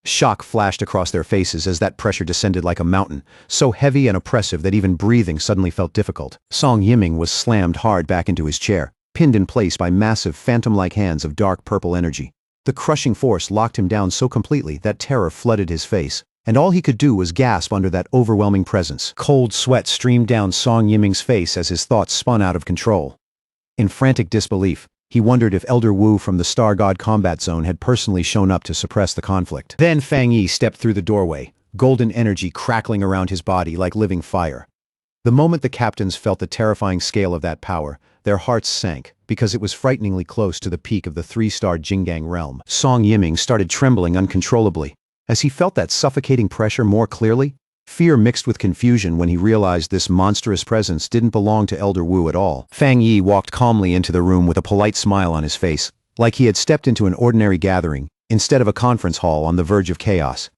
Shock flashed across their faces as that pressure descended like a mountain, so heavy and oppressive that even breathing suddenly felt difficult. Song Yiming was slammed hard back into his chair, pinned in place by massive phantom-like hands of dark purple energy. The crushing force locked him down so completely that terror flooded his face, and all he could do was gasp under that overwhelming presence. Cold sweat streamed down Song Yiming's face as his thoughts spun out of control. In frantic disbelief, he wondered if Elder Wu from the Star God Combat Zone had personally shown up to suppress the conflict. Then Fang Yi stepped through the doorway, golden energy crackling around his body like living fire. The moment the captains felt the terrifying scale of that power, their hearts sank, because it was frighteningly close to the peak of the 3-star Jinggang realm. Song Yiming started trembling uncontrollably. As he felt that suffocating pressure more clearly, fear mixed with confusion when he realized this monstrous presence didn't belong to Elder Wu at all. Fang Yi walked calmly into the room with a polite smile on his face, like he had stepped into an ordinary gathering, instead of a conference hall on the verge of chaos.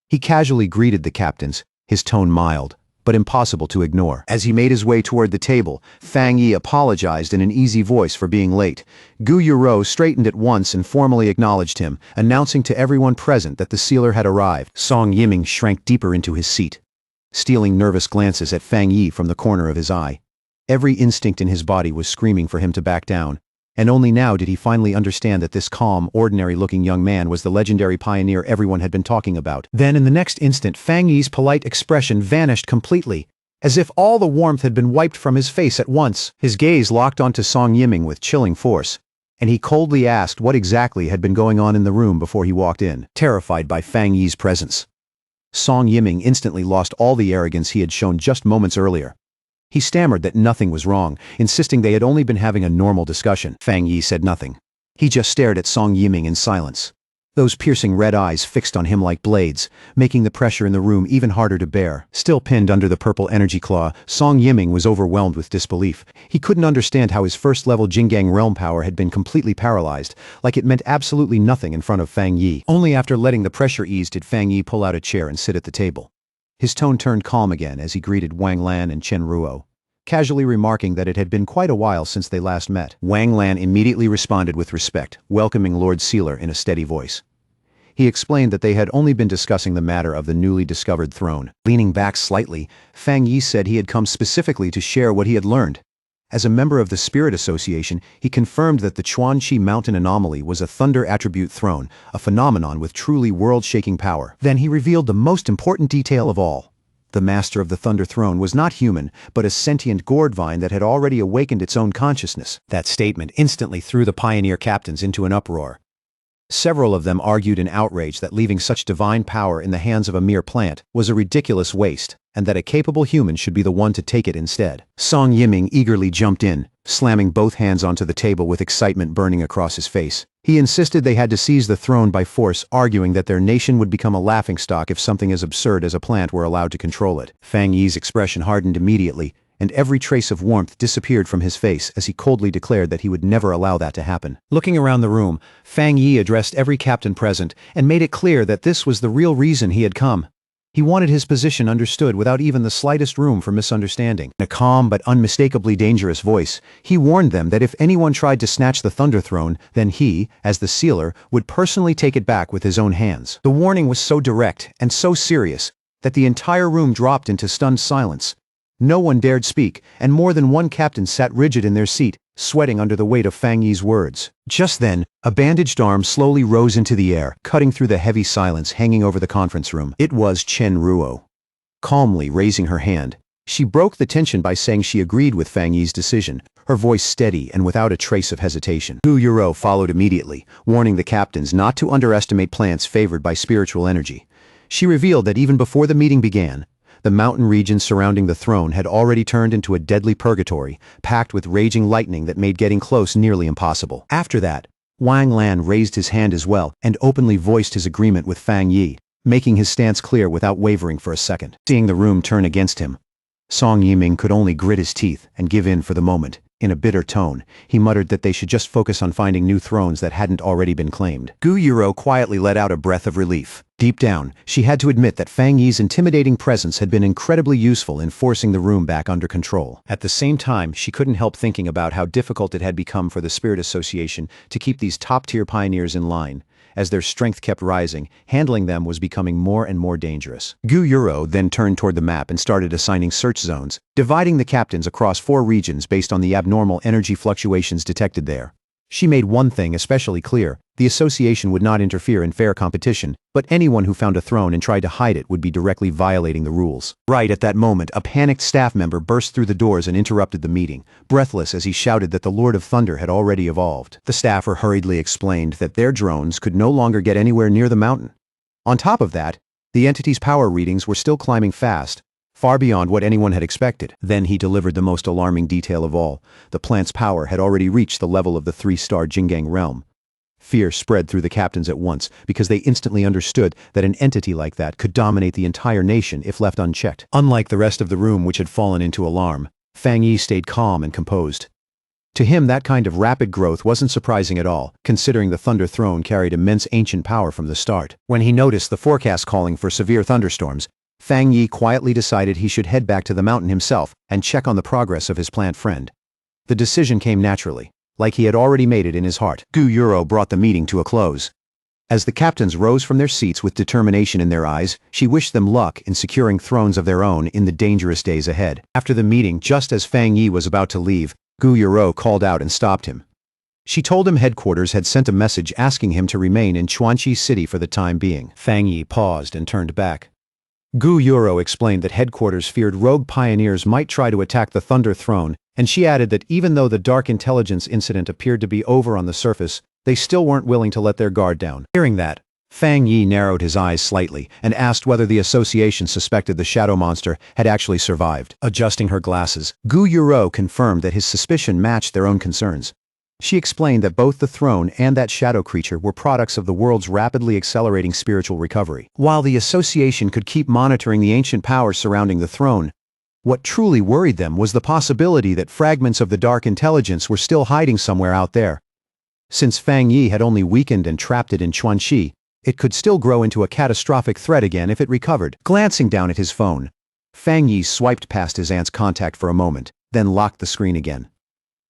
He casually greeted the captains, his tone mild, but impossible to ignore. As he made his way toward the table, Fang Yi apologized in an easy voice for being late. Gu Yuro straightened at once and formally acknowledged him, announcing to everyone present that the sealer had arrived. Song Yiming shrank deeper into his seat, stealing nervous glances at Fang Yi from the corner of his eye. Every instinct in his body was screaming for him to back down, and only now did he finally understand that this calm, ordinary-looking young man was the legendary pioneer everyone had been talking about. Then in the next instant, Fang Yi's polite expression vanished completely, as if all the warmth had been wiped from his face at once. His gaze locked onto Song Yiming with chilling force, and he coldly asked what exactly had been going on in the room before he walked in, terrified by Fang Yi's presence. Song Yiming instantly lost all the arrogance he had shown just moments earlier. He stammered that nothing was wrong, insisting they had only been having a normal discussion. Fang Yi said nothing. He just stared at Song Yiming in silence, those piercing red eyes fixed on him like blades, making the pressure in the room even harder to bear. Still pinned under the purple energy claw, Song Yiming was overwhelmed with disbelief. He couldn't understand how his first-level Jinggang realm power had been completely paralyzed, like it meant absolutely nothing in front of Fang Yi. Only after letting the pressure ease did Fang Yi pull out a chair and sit at the table. His tone turned calm again as he greeted Wang Lan and Chen Ruo. casually remarking that it had been quite a while since they last met. Wang Lan immediately responded with respect, welcoming Lord Sealer in a steady voice. He explained that they had only been discussing the matter of the newly discovered throne. Leaning back slightly, Fang Yi said he had come specifically to share what he had learned. As a member of the Spirit Association, he confirmed that the Chuanqi Mountain Anomaly was a thunder attribute throne, a phenomenon with truly world-shaking power. Then he revealed the most important detail of all. The master of the Thunder Throne was not human, but a sentient gourd vine that had already awakened its own consciousness. That statement instantly threw the pioneer captains into an uproar. Several of them argued in outrage that leaving such divine power in the hands of a mere plant was a ridiculous waste, and that a capable human should be the one to take it instead. Song Yiming eagerly jumped in, slamming both hands onto the table with excitement burning across his face. He insisted they had to seize the throne by force, arguing that their nation would become a laughingstock if something as absurd as a plant were allowed to control it. Fang Yi's expression hardened immediately, and every trace of warmth disappeared from his face as he coldly declared that he would never allow that to happen. Looking around the room, Fang Yi addressed every captain present and made it clear that this was the real reason he had come. He wanted his position understood without even the slightest room for misunderstanding. In a calm but unmistakably dangerous voice, he warned them that if anyone tried to snatch the Thunder Throne, then he, as the sealer, would personally take it back with his own hands. The warning was so direct and so serious that the entire room dropped into stunned silence. No one dared speak, and more than one captain sat rigid in their seat, sweating under the weight of Fang Yi's words. Just then, a bandaged arm slowly rose into the air, cutting through the heavy silence hanging over the conference room. It was Chen Ruo. Calmly raising her hand, she broke the tension by saying she agreed with Fang Yi's decision, her voice steady and without a trace of hesitation. Gu Yuro followed immediately, warning the captains not to underestimate plants favored by spiritual energy. She revealed that even before the meeting began, the mountain region surrounding the throne had already turned into a deadly purgatory, packed with raging lightning that made getting close nearly impossible. After that, Wang Lan raised his hand as well and openly voiced his agreement with Fang Yi, making his stance clear without wavering for a second. Seeing the room turn against him, Song Yiming could only grit his teeth and give in for the moment. In a bitter tone, he muttered that they should just focus on finding new thrones that hadn't already been claimed. Gu Yuro quietly let out a breath of relief. Deep down, she had to admit that Fang Yi's intimidating presence had been incredibly useful in forcing the room back under control. At the same time, she couldn't help thinking about how difficult it had become for the Spirit Association to keep these top-tier pioneers in line. As their strength kept rising, handling them was becoming more and more dangerous. Gu Yuro then turned toward the map and started assigning search zones, dividing the captains across 4 regions based on the abnormal energy fluctuations detected there. She made one thing especially clear: the association would not interfere in fair competition, but anyone who found a throne and tried to hide it would be directly violating the rules. Right at that moment, a panicked staff member burst through the doors and interrupted the meeting, breathless as he shouted that the Lord of Thunder had already evolved. The staffer hurriedly explained that their drones could no longer get anywhere near the mountain. On top of that, the entity's power readings were still climbing fast, far beyond what anyone had expected. Then he delivered the most alarming detail of all. The plant's power had already reached the level of the 3-star Jingang realm. Fear spread through the captains at once, because they instantly understood that an entity like that could dominate the entire nation if left unchecked. Unlike the rest of the room, which had fallen into alarm, Fang Yi stayed calm and composed. To him, that kind of rapid growth wasn't surprising at all, considering the Thunder Throne carried immense ancient power from the start. When he noticed the forecast calling for severe thunderstorms, Fang Yi quietly decided he should head back to the mountain himself and check on the progress of his plant friend. The decision came naturally, like he had already made it in his heart. Gu Yuro brought the meeting to a close. As the captains rose from their seats with determination in their eyes, she wished them luck in securing thrones of their own in the dangerous days ahead. After the meeting, just as Fang Yi was about to leave, Gu Yuro called out and stopped him. She told him headquarters had sent a message asking him to remain in Chuanqi City for the time being. Fang Yi paused and turned back. Gu Yuro explained that headquarters feared rogue pioneers might try to attack the Thunder Throne, and she added that even though the Dark Intelligence incident appeared to be over on the surface, they still weren't willing to let their guard down. Hearing that, Fang Yi narrowed his eyes slightly and asked whether the association suspected the shadow monster had actually survived. Adjusting her glasses, Gu Yuro confirmed that his suspicion matched their own concerns. She explained that both the throne and that shadow creature were products of the world's rapidly accelerating spiritual recovery. While the association could keep monitoring the ancient powers surrounding the throne, what truly worried them was the possibility that fragments of the Dark Intelligence were still hiding somewhere out there. Since Fang Yi had only weakened and trapped it in Chuanqi, it could still grow into a catastrophic threat again if it recovered. Glancing down at his phone, Fang Yi swiped past his aunt's contact for a moment, then locked the screen again.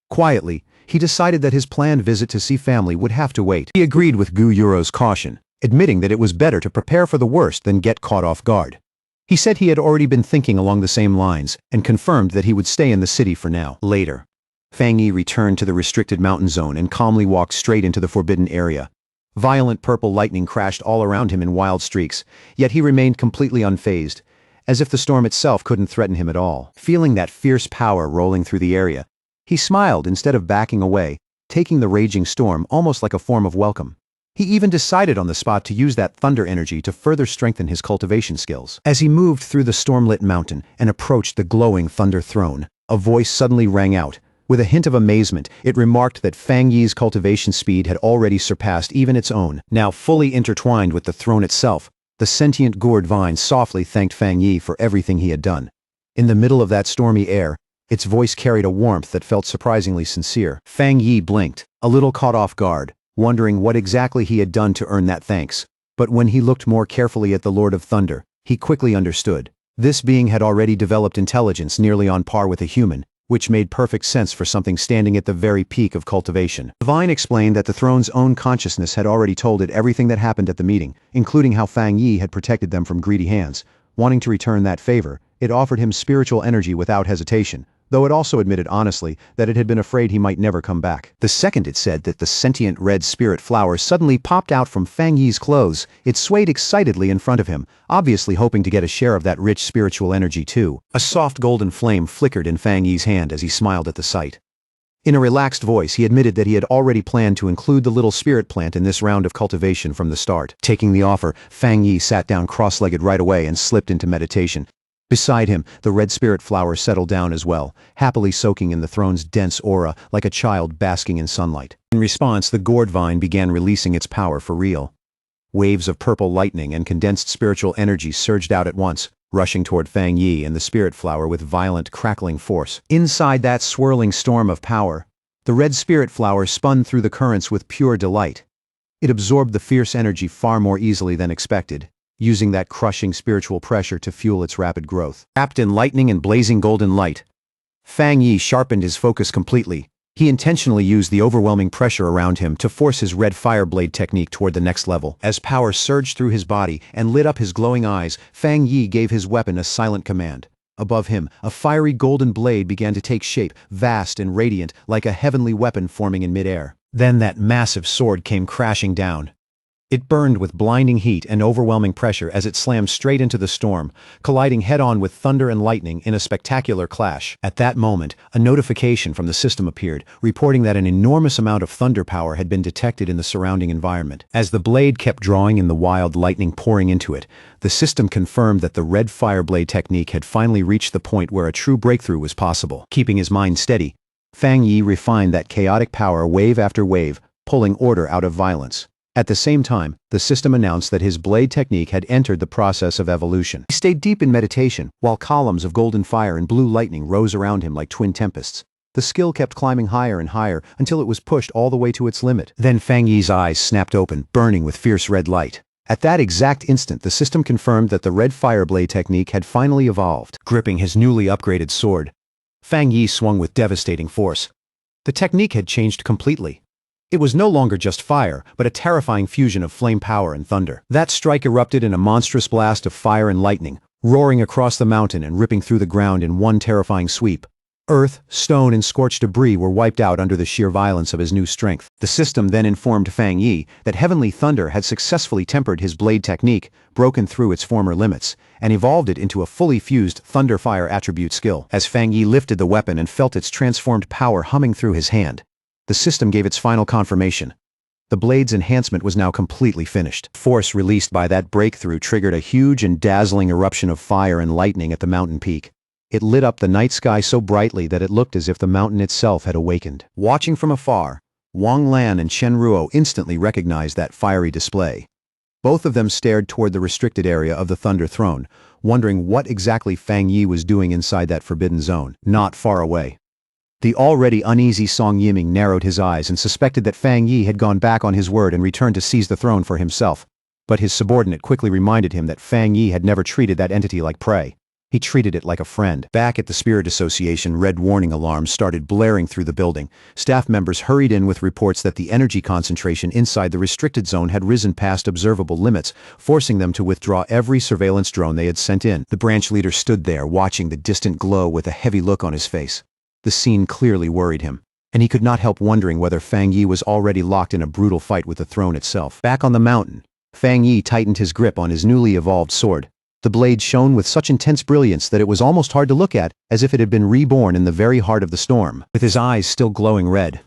Quietly, he decided that his planned visit to see family would have to wait. He agreed with Gu Yuro's caution, admitting that it was better to prepare for the worst than get caught off guard. He said he had already been thinking along the same lines and confirmed that he would stay in the city for now. Later, Fang Yi returned to the restricted mountain zone and calmly walked straight into the forbidden area. Violent purple lightning crashed all around him in wild streaks, yet he remained completely unfazed, as if the storm itself couldn't threaten him at all. Feeling that fierce power rolling through the area, he smiled instead of backing away, taking the raging storm almost like a form of welcome. He even decided on the spot to use that thunder energy to further strengthen his cultivation skills. As he moved through the storm-lit mountain and approached the glowing Thunder Throne, a voice suddenly rang out. With a hint of amazement, it remarked that Fang Yi's cultivation speed had already surpassed even its own. Now fully intertwined with the throne itself, the sentient gourd vine softly thanked Fang Yi for everything he had done. In the middle of that stormy air, its voice carried a warmth that felt surprisingly sincere. Fang Yi blinked, a little caught off guard, wondering what exactly he had done to earn that thanks. But when he looked more carefully at the Lord of Thunder, he quickly understood. This being had already developed intelligence nearly on par with a human, which made perfect sense for something standing at the very peak of cultivation. The vine explained that the throne's own consciousness had already told it everything that happened at the meeting, including how Fang Yi had protected them from greedy hands. Wanting to return that favor, it offered him spiritual energy without hesitation, though it also admitted honestly that it had been afraid he might never come back. The second it said that the sentient red spirit flower suddenly popped out from Fang Yi's clothes, it swayed excitedly in front of him, obviously hoping to get a share of that rich spiritual energy too. A soft golden flame flickered in Fang Yi's hand as he smiled at the sight. In a relaxed voice, he admitted that he had already planned to include the little spirit plant in this round of cultivation from the start. Taking the offer, Fang Yi sat down cross-legged right away and slipped into meditation. Beside him, the red spirit flower settled down as well, happily soaking in the throne's dense aura like a child basking in sunlight. In response, the gourd vine began releasing its power for real. Waves of purple lightning and condensed spiritual energy surged out at once, rushing toward Fang Yi and the spirit flower with violent, crackling force. Inside that swirling storm of power, the red spirit flower spun through the currents with pure delight. It absorbed the fierce energy far more easily than expected, using that crushing spiritual pressure to fuel its rapid growth. Wrapped in lightning and blazing golden light, Fang Yi sharpened his focus completely. He intentionally used the overwhelming pressure around him to force his red fire blade technique toward the next level. As power surged through his body and lit up his glowing eyes, Fang Yi gave his weapon a silent command. Above him, a fiery golden blade began to take shape, vast and radiant, like a heavenly weapon forming in midair. Then that massive sword came crashing down. It burned with blinding heat and overwhelming pressure as it slammed straight into the storm, colliding head-on with thunder and lightning in a spectacular clash. At that moment, a notification from the system appeared, reporting that an enormous amount of thunder power had been detected in the surrounding environment. As the blade kept drawing in the wild lightning pouring into it, the system confirmed that the red fire blade technique had finally reached the point where a true breakthrough was possible. Keeping his mind steady, Fang Yi refined that chaotic power wave after wave, pulling order out of violence. At the same time, the system announced that his blade technique had entered the process of evolution. He stayed deep in meditation, while columns of golden fire and blue lightning rose around him like twin tempests. The skill kept climbing higher and higher until it was pushed all the way to its limit. Then Fang Yi's eyes snapped open, burning with fierce red light. At that exact instant, the system confirmed that the red fire blade technique had finally evolved. Gripping his newly upgraded sword, Fang Yi swung with devastating force. The technique had changed completely. It was no longer just fire, but a terrifying fusion of flame power and thunder. That strike erupted in a monstrous blast of fire and lightning, roaring across the mountain and ripping through the ground in one terrifying sweep. Earth, stone, and scorched debris were wiped out under the sheer violence of his new strength. The system then informed Fang Yi that heavenly thunder had successfully tempered his blade technique, broken through its former limits, and evolved it into a fully fused thunder fire attribute skill. As Fang Yi lifted the weapon and felt its transformed power humming through his hand, the system gave its final confirmation. The blade's enhancement was now completely finished. Force released by that breakthrough triggered a huge and dazzling eruption of fire and lightning at the mountain peak. It lit up the night sky so brightly that it looked as if the mountain itself had awakened. Watching from afar, Wang Lan and Chen Ruo instantly recognized that fiery display. Both of them stared toward the restricted area of the Thunder Throne, wondering what exactly Fang Yi was doing inside that forbidden zone, not far away. The already uneasy Song Yiming narrowed his eyes and suspected that Fang Yi had gone back on his word and returned to seize the throne for himself. But his subordinate quickly reminded him that Fang Yi had never treated that entity like prey. He treated it like a friend. Back at the Spirit Association, red warning alarms started blaring through the building. Staff members hurried in with reports that the energy concentration inside the restricted zone had risen past observable limits, forcing them to withdraw every surveillance drone they had sent in. The branch leader stood there, watching the distant glow with a heavy look on his face. The scene clearly worried him, and he could not help wondering whether Fang Yi was already locked in a brutal fight with the throne itself. Back on the mountain, Fang Yi tightened his grip on his newly evolved sword. The blade shone with such intense brilliance that it was almost hard to look at, as if it had been reborn in the very heart of the storm. With his eyes still glowing red,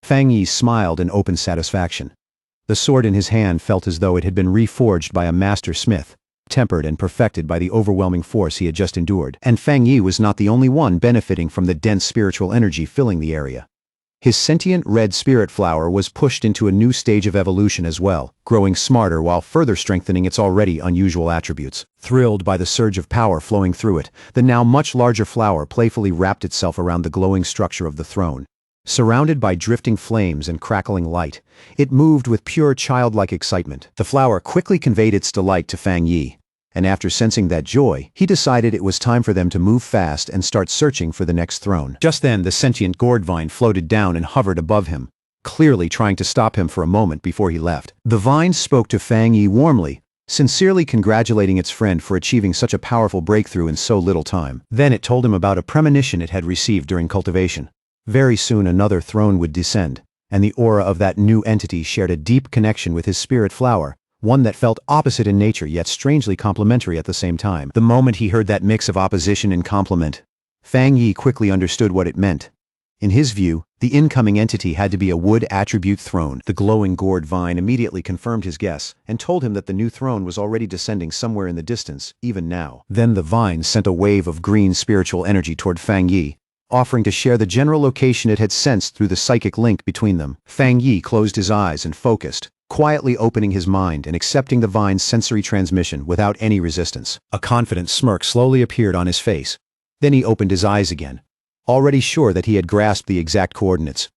Fang Yi smiled in open satisfaction. The sword in his hand felt as though it had been reforged by a master smith, tempered and perfected by the overwhelming force he had just endured. And Fang Yi was not the only one benefiting from the dense spiritual energy filling the area. His sentient red spirit flower was pushed into a new stage of evolution as well, growing smarter while further strengthening its already unusual attributes. Thrilled by the surge of power flowing through it, the now much larger flower playfully wrapped itself around the glowing structure of the throne. Surrounded by drifting flames and crackling light, it moved with pure childlike excitement. The flower quickly conveyed its delight to Fang Yi, and after sensing that joy, he decided it was time for them to move fast and start searching for the next throne. Just then, the sentient gourd vine floated down and hovered above him, clearly trying to stop him for a moment before he left. The vine spoke to Fang Yi warmly, sincerely congratulating its friend for achieving such a powerful breakthrough in so little time. Then it told him about a premonition it had received during cultivation. Very soon another throne would descend, and the aura of that new entity shared a deep connection with his spirit flower, one that felt opposite in nature yet strangely complementary at the same time. The moment he heard that mix of opposition and complement, Fang Yi quickly understood what it meant. In his view, the incoming entity had to be a wood attribute throne. The glowing gourd vine immediately confirmed his guess and told him that the new throne was already descending somewhere in the distance, even now. Then the vine sent a wave of green spiritual energy toward Fang Yi, offering to share the general location it had sensed through the psychic link between them. Fang Yi closed his eyes and focused, quietly opening his mind and accepting the vine's sensory transmission without any resistance. A confident smirk slowly appeared on his face. Then he opened his eyes again, already sure that he had grasped the exact coordinates.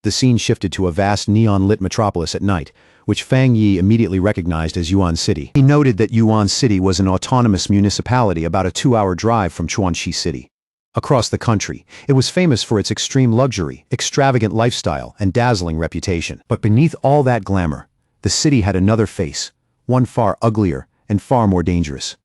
The scene shifted to a vast neon-lit metropolis at night, which Fang Yi immediately recognized as Yuan City. He noted that Yuan City was an autonomous municipality about a 2-hour drive from Chuanxi City. Across the country, it was famous for its extreme luxury, extravagant lifestyle, and dazzling reputation. But beneath all that glamour, the city had another face, one far uglier and far more dangerous.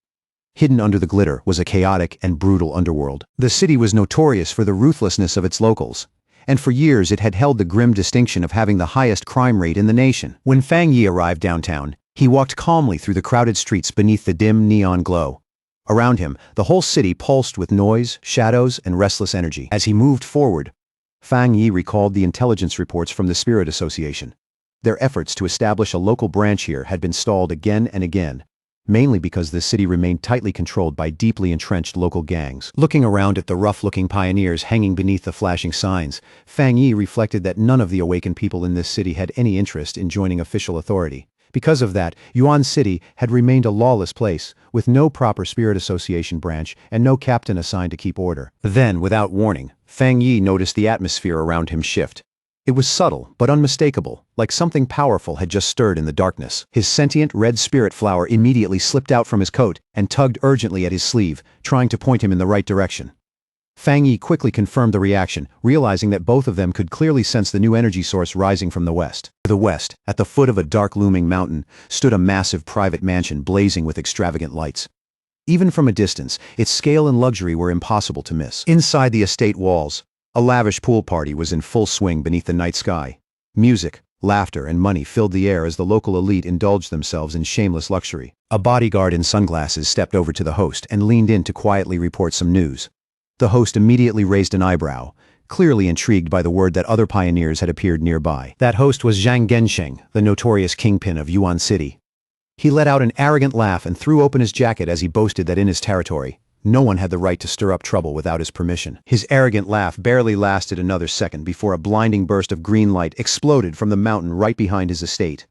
Hidden under the glitter was a chaotic and brutal underworld. The city was notorious for the ruthlessness of its locals, and for years it had held the grim distinction of having the highest crime rate in the nation. When Fang Yi arrived downtown, he walked calmly through the crowded streets beneath the dim neon glow. Around him, the whole city pulsed with noise, shadows, and restless energy. As he moved forward, Fang Yi recalled the intelligence reports from the Spirit Association. Their efforts to establish a local branch here had been stalled again and again, mainly because the city remained tightly controlled by deeply entrenched local gangs. Looking around at the rough-looking pioneers hanging beneath the flashing signs, Fang Yi reflected that none of the awakened people in this city had any interest in joining official authority. Because of that, Yuan City had remained a lawless place, with no proper Spirit Association branch and no captain assigned to keep order. Then, without warning, Fang Yi noticed the atmosphere around him shift. It was subtle, but unmistakable, like something powerful had just stirred in the darkness. His sentient red spirit flower immediately slipped out from his coat and tugged urgently at his sleeve, trying to point him in the right direction. Fang Yi quickly confirmed the reaction, realizing that both of them could clearly sense the new energy source rising from the west. To the west, at the foot of a dark-looming mountain, stood a massive private mansion blazing with extravagant lights. Even from a distance, its scale and luxury were impossible to miss. Inside the estate walls, a lavish pool party was in full swing beneath the night sky. Music, laughter, and money filled the air as the local elite indulged themselves in shameless luxury. A bodyguard in sunglasses stepped over to the host and leaned in to quietly report some news. The host immediately raised an eyebrow, clearly intrigued by the word that other pioneers had appeared nearby. That host was Zhang Gensheng, the notorious kingpin of Yuan City. He let out an arrogant laugh and threw open his jacket as he boasted that in his territory, no one had the right to stir up trouble without his permission. His arrogant laugh barely lasted another second before a blinding burst of green light exploded from the mountain right behind his estate.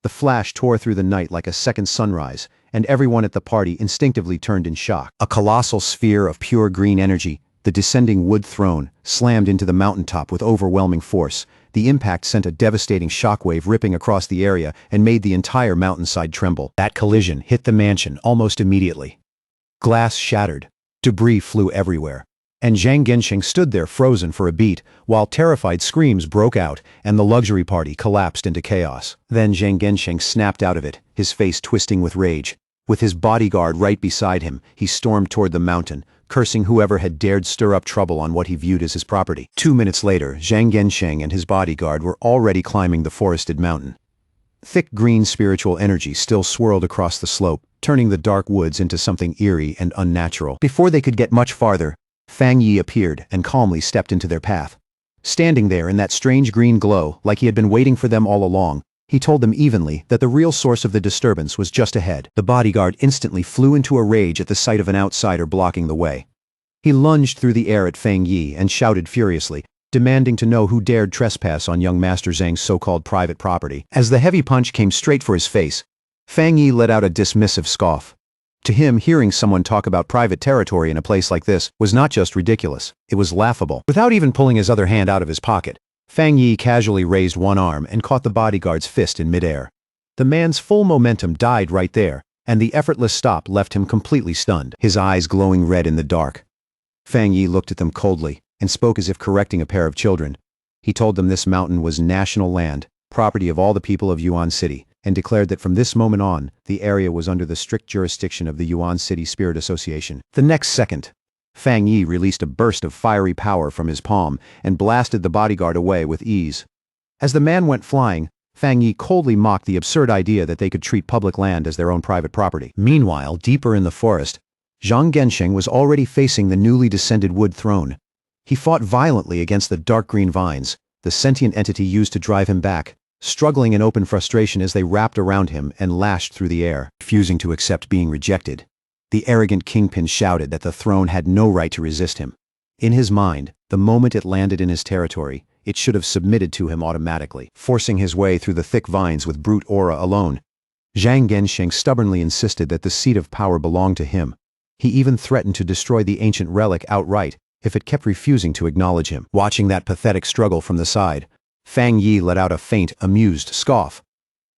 The flash tore through the night like a second sunrise, and everyone at the party instinctively turned in shock. A colossal sphere of pure green energy, the descending wood throne, slammed into the mountaintop with overwhelming force. The impact sent a devastating shockwave ripping across the area and made the entire mountainside tremble. That collision hit the mansion almost immediately. Glass shattered, Debris flew everywhere, and Zhang Gensheng stood there frozen for a beat, while terrified screams broke out and the luxury party collapsed into chaos. Then Zhang Gensheng snapped out of it, his face twisting with rage. With his bodyguard right beside him, he stormed toward the mountain, cursing whoever had dared stir up trouble on what he viewed as his property. 2 minutes later, Zhang Gensheng and his bodyguard were already climbing the forested mountain. Thick green spiritual energy still swirled across the slope, turning the dark woods into something eerie and unnatural. Before they could get much farther, Fang Yi appeared and calmly stepped into their path. Standing there in that strange green glow, like he had been waiting for them all along, he told them evenly that the real source of the disturbance was just ahead. The bodyguard instantly flew into a rage at the sight of an outsider blocking the way. He lunged through the air at Fang Yi and shouted furiously, demanding to know who dared trespass on young Master Zhang's so-called private property. As the heavy punch came straight for his face, Fang Yi let out a dismissive scoff. To him, hearing someone talk about private territory in a place like this was not just ridiculous, it was laughable. Without even pulling his other hand out of his pocket, Fang Yi casually raised one arm and caught the bodyguard's fist in midair. The man's full momentum died right there, and the effortless stop left him completely stunned, his eyes glowing red in the dark. Fang Yi looked at them coldly and spoke as if correcting a pair of children. He told them this mountain was national land, property of all the people of Yuan City, and declared that from this moment on, the area was under the strict jurisdiction of the Yuan City Spirit Association. The next second, Fang Yi released a burst of fiery power from his palm and blasted the bodyguard away with ease. As the man went flying, Fang Yi coldly mocked the absurd idea that they could treat public land as their own private property. Meanwhile, deeper in the forest, Zhang Gensheng was already facing the newly descended wood throne. He fought violently against the dark green vines, the sentient entity used to drive him back, struggling in open frustration as they wrapped around him and lashed through the air, refusing to accept being rejected. The arrogant kingpin shouted that the throne had no right to resist him. In his mind, the moment it landed in his territory, it should have submitted to him automatically, forcing his way through the thick vines with brute aura alone. Zhang Gensheng stubbornly insisted that the seat of power belonged to him. He even threatened to destroy the ancient relic outright if it kept refusing to acknowledge him. Watching that pathetic struggle from the side, Fang Yi let out a faint, amused scoff.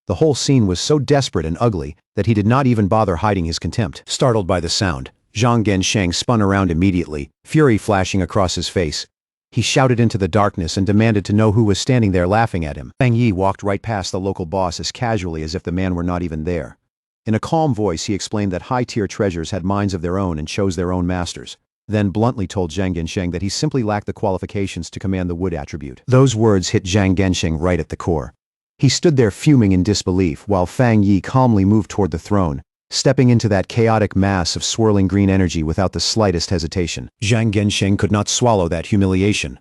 The whole scene was so desperate and ugly that he did not even bother hiding his contempt. Startled by the sound, Zhang Gensheng spun around immediately, fury flashing across his face. He shouted into the darkness and demanded to know who was standing there laughing at him. Fang Yi walked right past the local boss as casually as if the man were not even there. In a calm voice, he explained that high-tier treasures had minds of their own and chose their own masters, then bluntly told Zhang Gensheng that he simply lacked the qualifications to command the wood attribute. Those words hit Zhang Gensheng right at the core. He stood there fuming in disbelief while Fang Yi calmly moved toward the throne, stepping into that chaotic mass of swirling green energy without the slightest hesitation. Zhang Gensheng could not swallow that humiliation.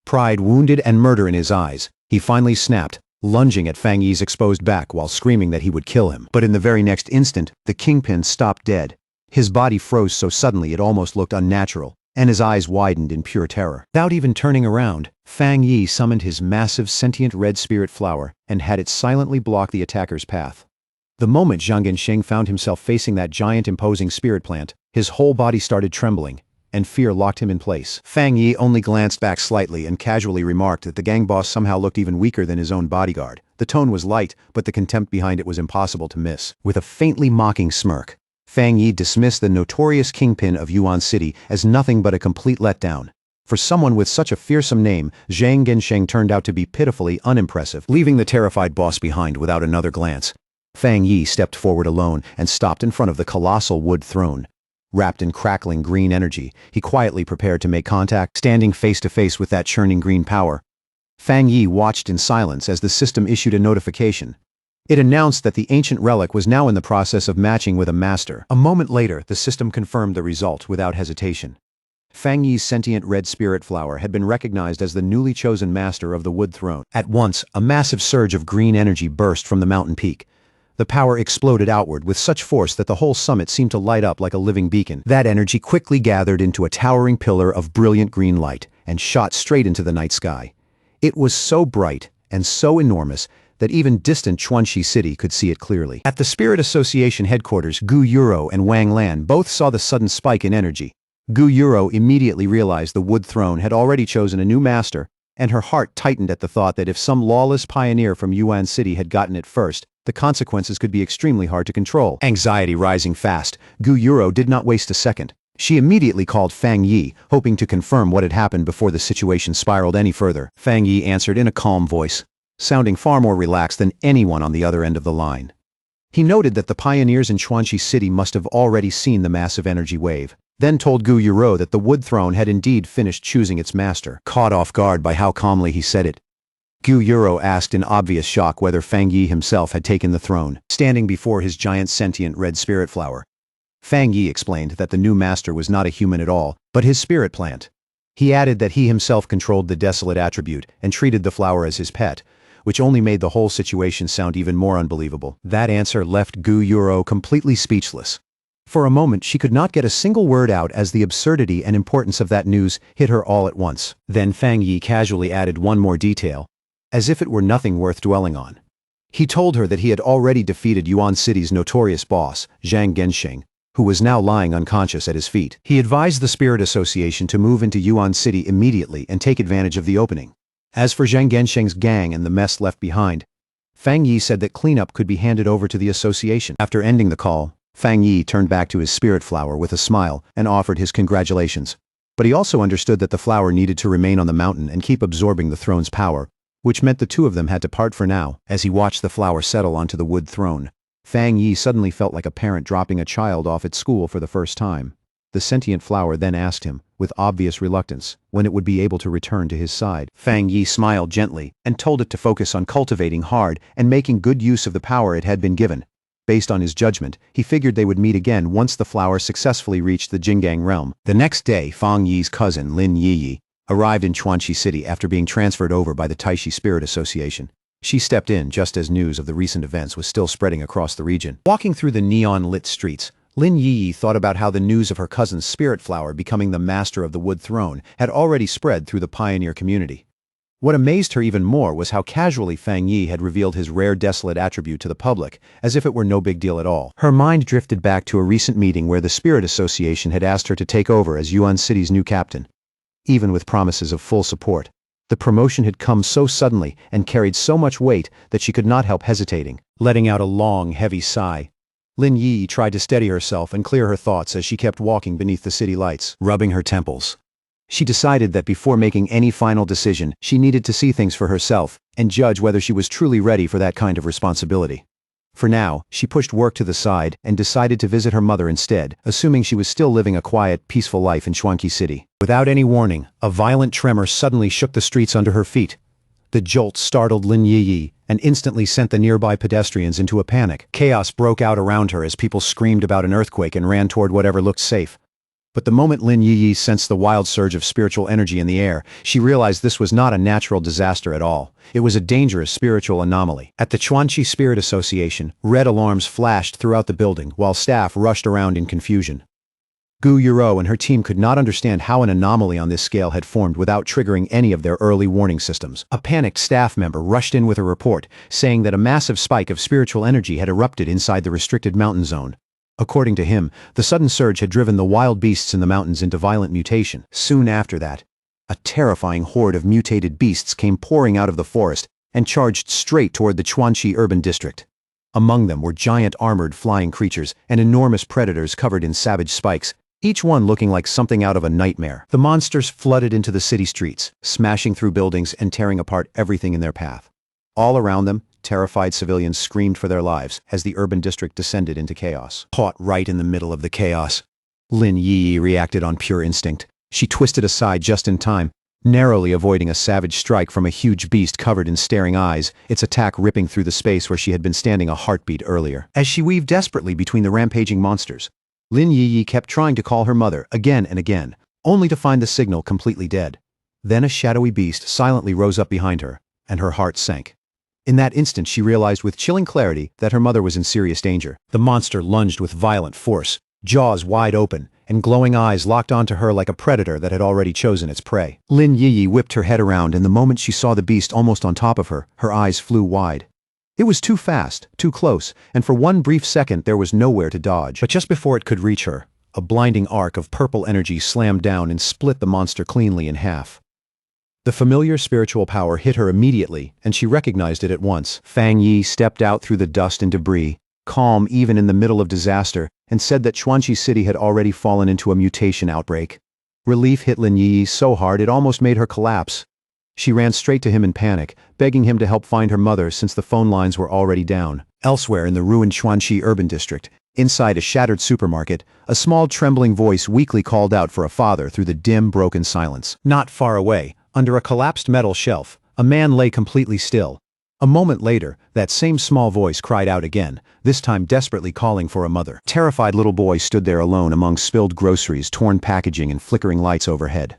Pride wounded and murder in his eyes, he finally snapped, lunging at Fang Yi's exposed back while screaming that he would kill him. But in the very next instant, the kingpin stopped dead. His body froze so suddenly it almost looked unnatural, and his eyes widened in pure terror. Without even turning around, Fang Yi summoned his massive sentient red spirit flower and had it silently block the attacker's path. The moment Zhang Gensheng found himself facing that giant imposing spirit plant, his whole body started trembling, and fear locked him in place. Fang Yi only glanced back slightly and casually remarked that the gang boss somehow looked even weaker than his own bodyguard. The tone was light, but the contempt behind it was impossible to miss. With a faintly mocking smirk, Fang Yi dismissed the notorious kingpin of Yuan City as nothing but a complete letdown. For someone with such a fearsome name, Zhang Gensheng turned out to be pitifully unimpressive. Leaving the terrified boss behind without another glance, Fang Yi stepped forward alone and stopped in front of the colossal wood throne. Wrapped in crackling green energy, he quietly prepared to make contact, standing face to face with that churning green power. Fang Yi watched in silence as the system issued a notification. It announced that the ancient relic was now in the process of matching with a master. A moment later, the system confirmed the result without hesitation. Fang Yi's sentient red spirit flower had been recognized as the newly chosen master of the wood throne. At once, a massive surge of green energy burst from the mountain peak. The power exploded outward with such force that the whole summit seemed to light up like a living beacon. That energy quickly gathered into a towering pillar of brilliant green light and shot straight into the night sky. It was so bright and so enormous that even distant Chuanxi City could see it clearly. At the Spirit Association headquarters, Gu Yuro and Wang Lan both saw the sudden spike in energy. Gu Yuro immediately realized the wood throne had already chosen a new master, and her heart tightened at the thought that if some lawless pioneer from Yuan City had gotten it first, the consequences could be extremely hard to control. Anxiety rising fast, Gu Yuro did not waste a second. She immediately called Fang Yi, hoping to confirm what had happened before the situation spiraled any further. Fang Yi answered in a calm voice, sounding far more relaxed than anyone on the other end of the line. He noted that the pioneers in Chuanxi City must have already seen the massive energy wave, then told Gu Yuro that the wood throne had indeed finished choosing its master. Caught off guard by how calmly he said it, Gu Yuro asked in obvious shock whether Fang Yi himself had taken the throne, standing before his giant sentient red spirit flower. Fang Yi explained that the new master was not a human at all, but his spirit plant. He added that he himself controlled the desolate attribute and treated the flower as his pet, which only made the whole situation sound even more unbelievable. That answer left Gu Yuro completely speechless. For a moment she could not get a single word out as the absurdity and importance of that news hit her all at once. Then Fang Yi casually added one more detail, as if it were nothing worth dwelling on. He told her that he had already defeated Yuan City's notorious boss, Zhang Gensheng, who was now lying unconscious at his feet. He advised the Spirit Association to move into Yuan City immediately and take advantage of the opening. As for Zhang Gensheng's gang and the mess left behind, Fang Yi said that cleanup could be handed over to the association. After ending the call, Fang Yi turned back to his spirit flower with a smile and offered his congratulations. But he also understood that the flower needed to remain on the mountain and keep absorbing the throne's power, which meant the two of them had to part for now. As he watched the flower settle onto the wood throne, Fang Yi suddenly felt like a parent dropping a child off at school for the first time. The sentient flower then asked him, with obvious reluctance, when it would be able to return to his side. Fang Yi smiled gently and told it to focus on cultivating hard and making good use of the power it had been given. Based on his judgment, he figured they would meet again once the flower successfully reached the Jinggang realm. The next day, Fang Yi's cousin, Lin Yiyi, arrived in Chuanxi City after being transferred over by the Taishi Spirit Association. She stepped in just as news of the recent events was still spreading across the region. Walking through the neon-lit streets, Lin Yiyi thought about how the news of her cousin's spirit flower becoming the master of the wood throne had already spread through the pioneer community. What amazed her even more was how casually Fang Yi had revealed his rare desolate attribute to the public, as if it were no big deal at all. Her mind drifted back to a recent meeting where the Spirit Association had asked her to take over as Yuan City's new captain. Even with promises of full support, the promotion had come so suddenly and carried so much weight that she could not help hesitating. Letting out a long, heavy sigh, Lin Yi tried to steady herself and clear her thoughts as she kept walking beneath the city lights, rubbing her temples. She decided that before making any final decision, she needed to see things for herself and judge whether she was truly ready for that kind of responsibility. For now, she pushed work to the side and decided to visit her mother instead, assuming she was still living a quiet, peaceful life in Chuanxi City. Without any warning, a violent tremor suddenly shook the streets under her feet. The jolt startled Lin Yiyi and instantly sent the nearby pedestrians into a panic. Chaos broke out around her as people screamed about an earthquake and ran toward whatever looked safe. But the moment Lin Yiyi sensed the wild surge of spiritual energy in the air, she realized this was not a natural disaster at all. It was a dangerous spiritual anomaly. At the Chuanxi Spirit Association, red alarms flashed throughout the building while staff rushed around in confusion. Gu Yuro and her team could not understand how an anomaly on this scale had formed without triggering any of their early warning systems. A panicked staff member rushed in with a report, saying that a massive spike of spiritual energy had erupted inside the restricted mountain zone. According to him, the sudden surge had driven the wild beasts in the mountains into violent mutation. Soon after that, a terrifying horde of mutated beasts came pouring out of the forest and charged straight toward the Chuanxi urban district. Among them were giant armored flying creatures and enormous predators covered in savage spikes, each one looking like something out of a nightmare. The monsters flooded into the city streets, smashing through buildings and tearing apart everything in their path. All around them, terrified civilians screamed for their lives as the urban district descended into chaos. Caught right in the middle of the chaos, Lin Yi reacted on pure instinct. She twisted aside just in time, narrowly avoiding a savage strike from a huge beast covered in staring eyes, its attack ripping through the space where she had been standing a heartbeat earlier. As she weaved desperately between the rampaging monsters, Lin Yi kept trying to call her mother again and again, only to find the signal completely dead. Then a shadowy beast silently rose up behind her, and her heart sank. In that instant she realized with chilling clarity that her mother was in serious danger. The monster lunged with violent force, jaws wide open, and glowing eyes locked onto her like a predator that had already chosen its prey. Lin Yi whipped her head around, and the moment she saw the beast almost on top of her, her eyes flew wide. It was too fast, too close, and for one brief second there was nowhere to dodge. But just before it could reach her, a blinding arc of purple energy slammed down and split the monster cleanly in half. The familiar spiritual power hit her immediately, and she recognized it at once. Fang Yi stepped out through the dust and debris, calm even in the middle of disaster, and said that Chuanchi City had already fallen into a mutation outbreak. Relief hit Lin Yi so hard it almost made her collapse. She ran straight to him in panic, begging him to help find her mother since the phone lines were already down. Elsewhere in the ruined Chuanchi urban district, inside a shattered supermarket, a small trembling voice weakly called out for a father through the dim, broken silence. Not far away, under a collapsed metal shelf, a man lay completely still. A moment later, that same small voice cried out again, this time desperately calling for a mother. Terrified little boy stood there alone among spilled groceries, torn packaging, and flickering lights overhead.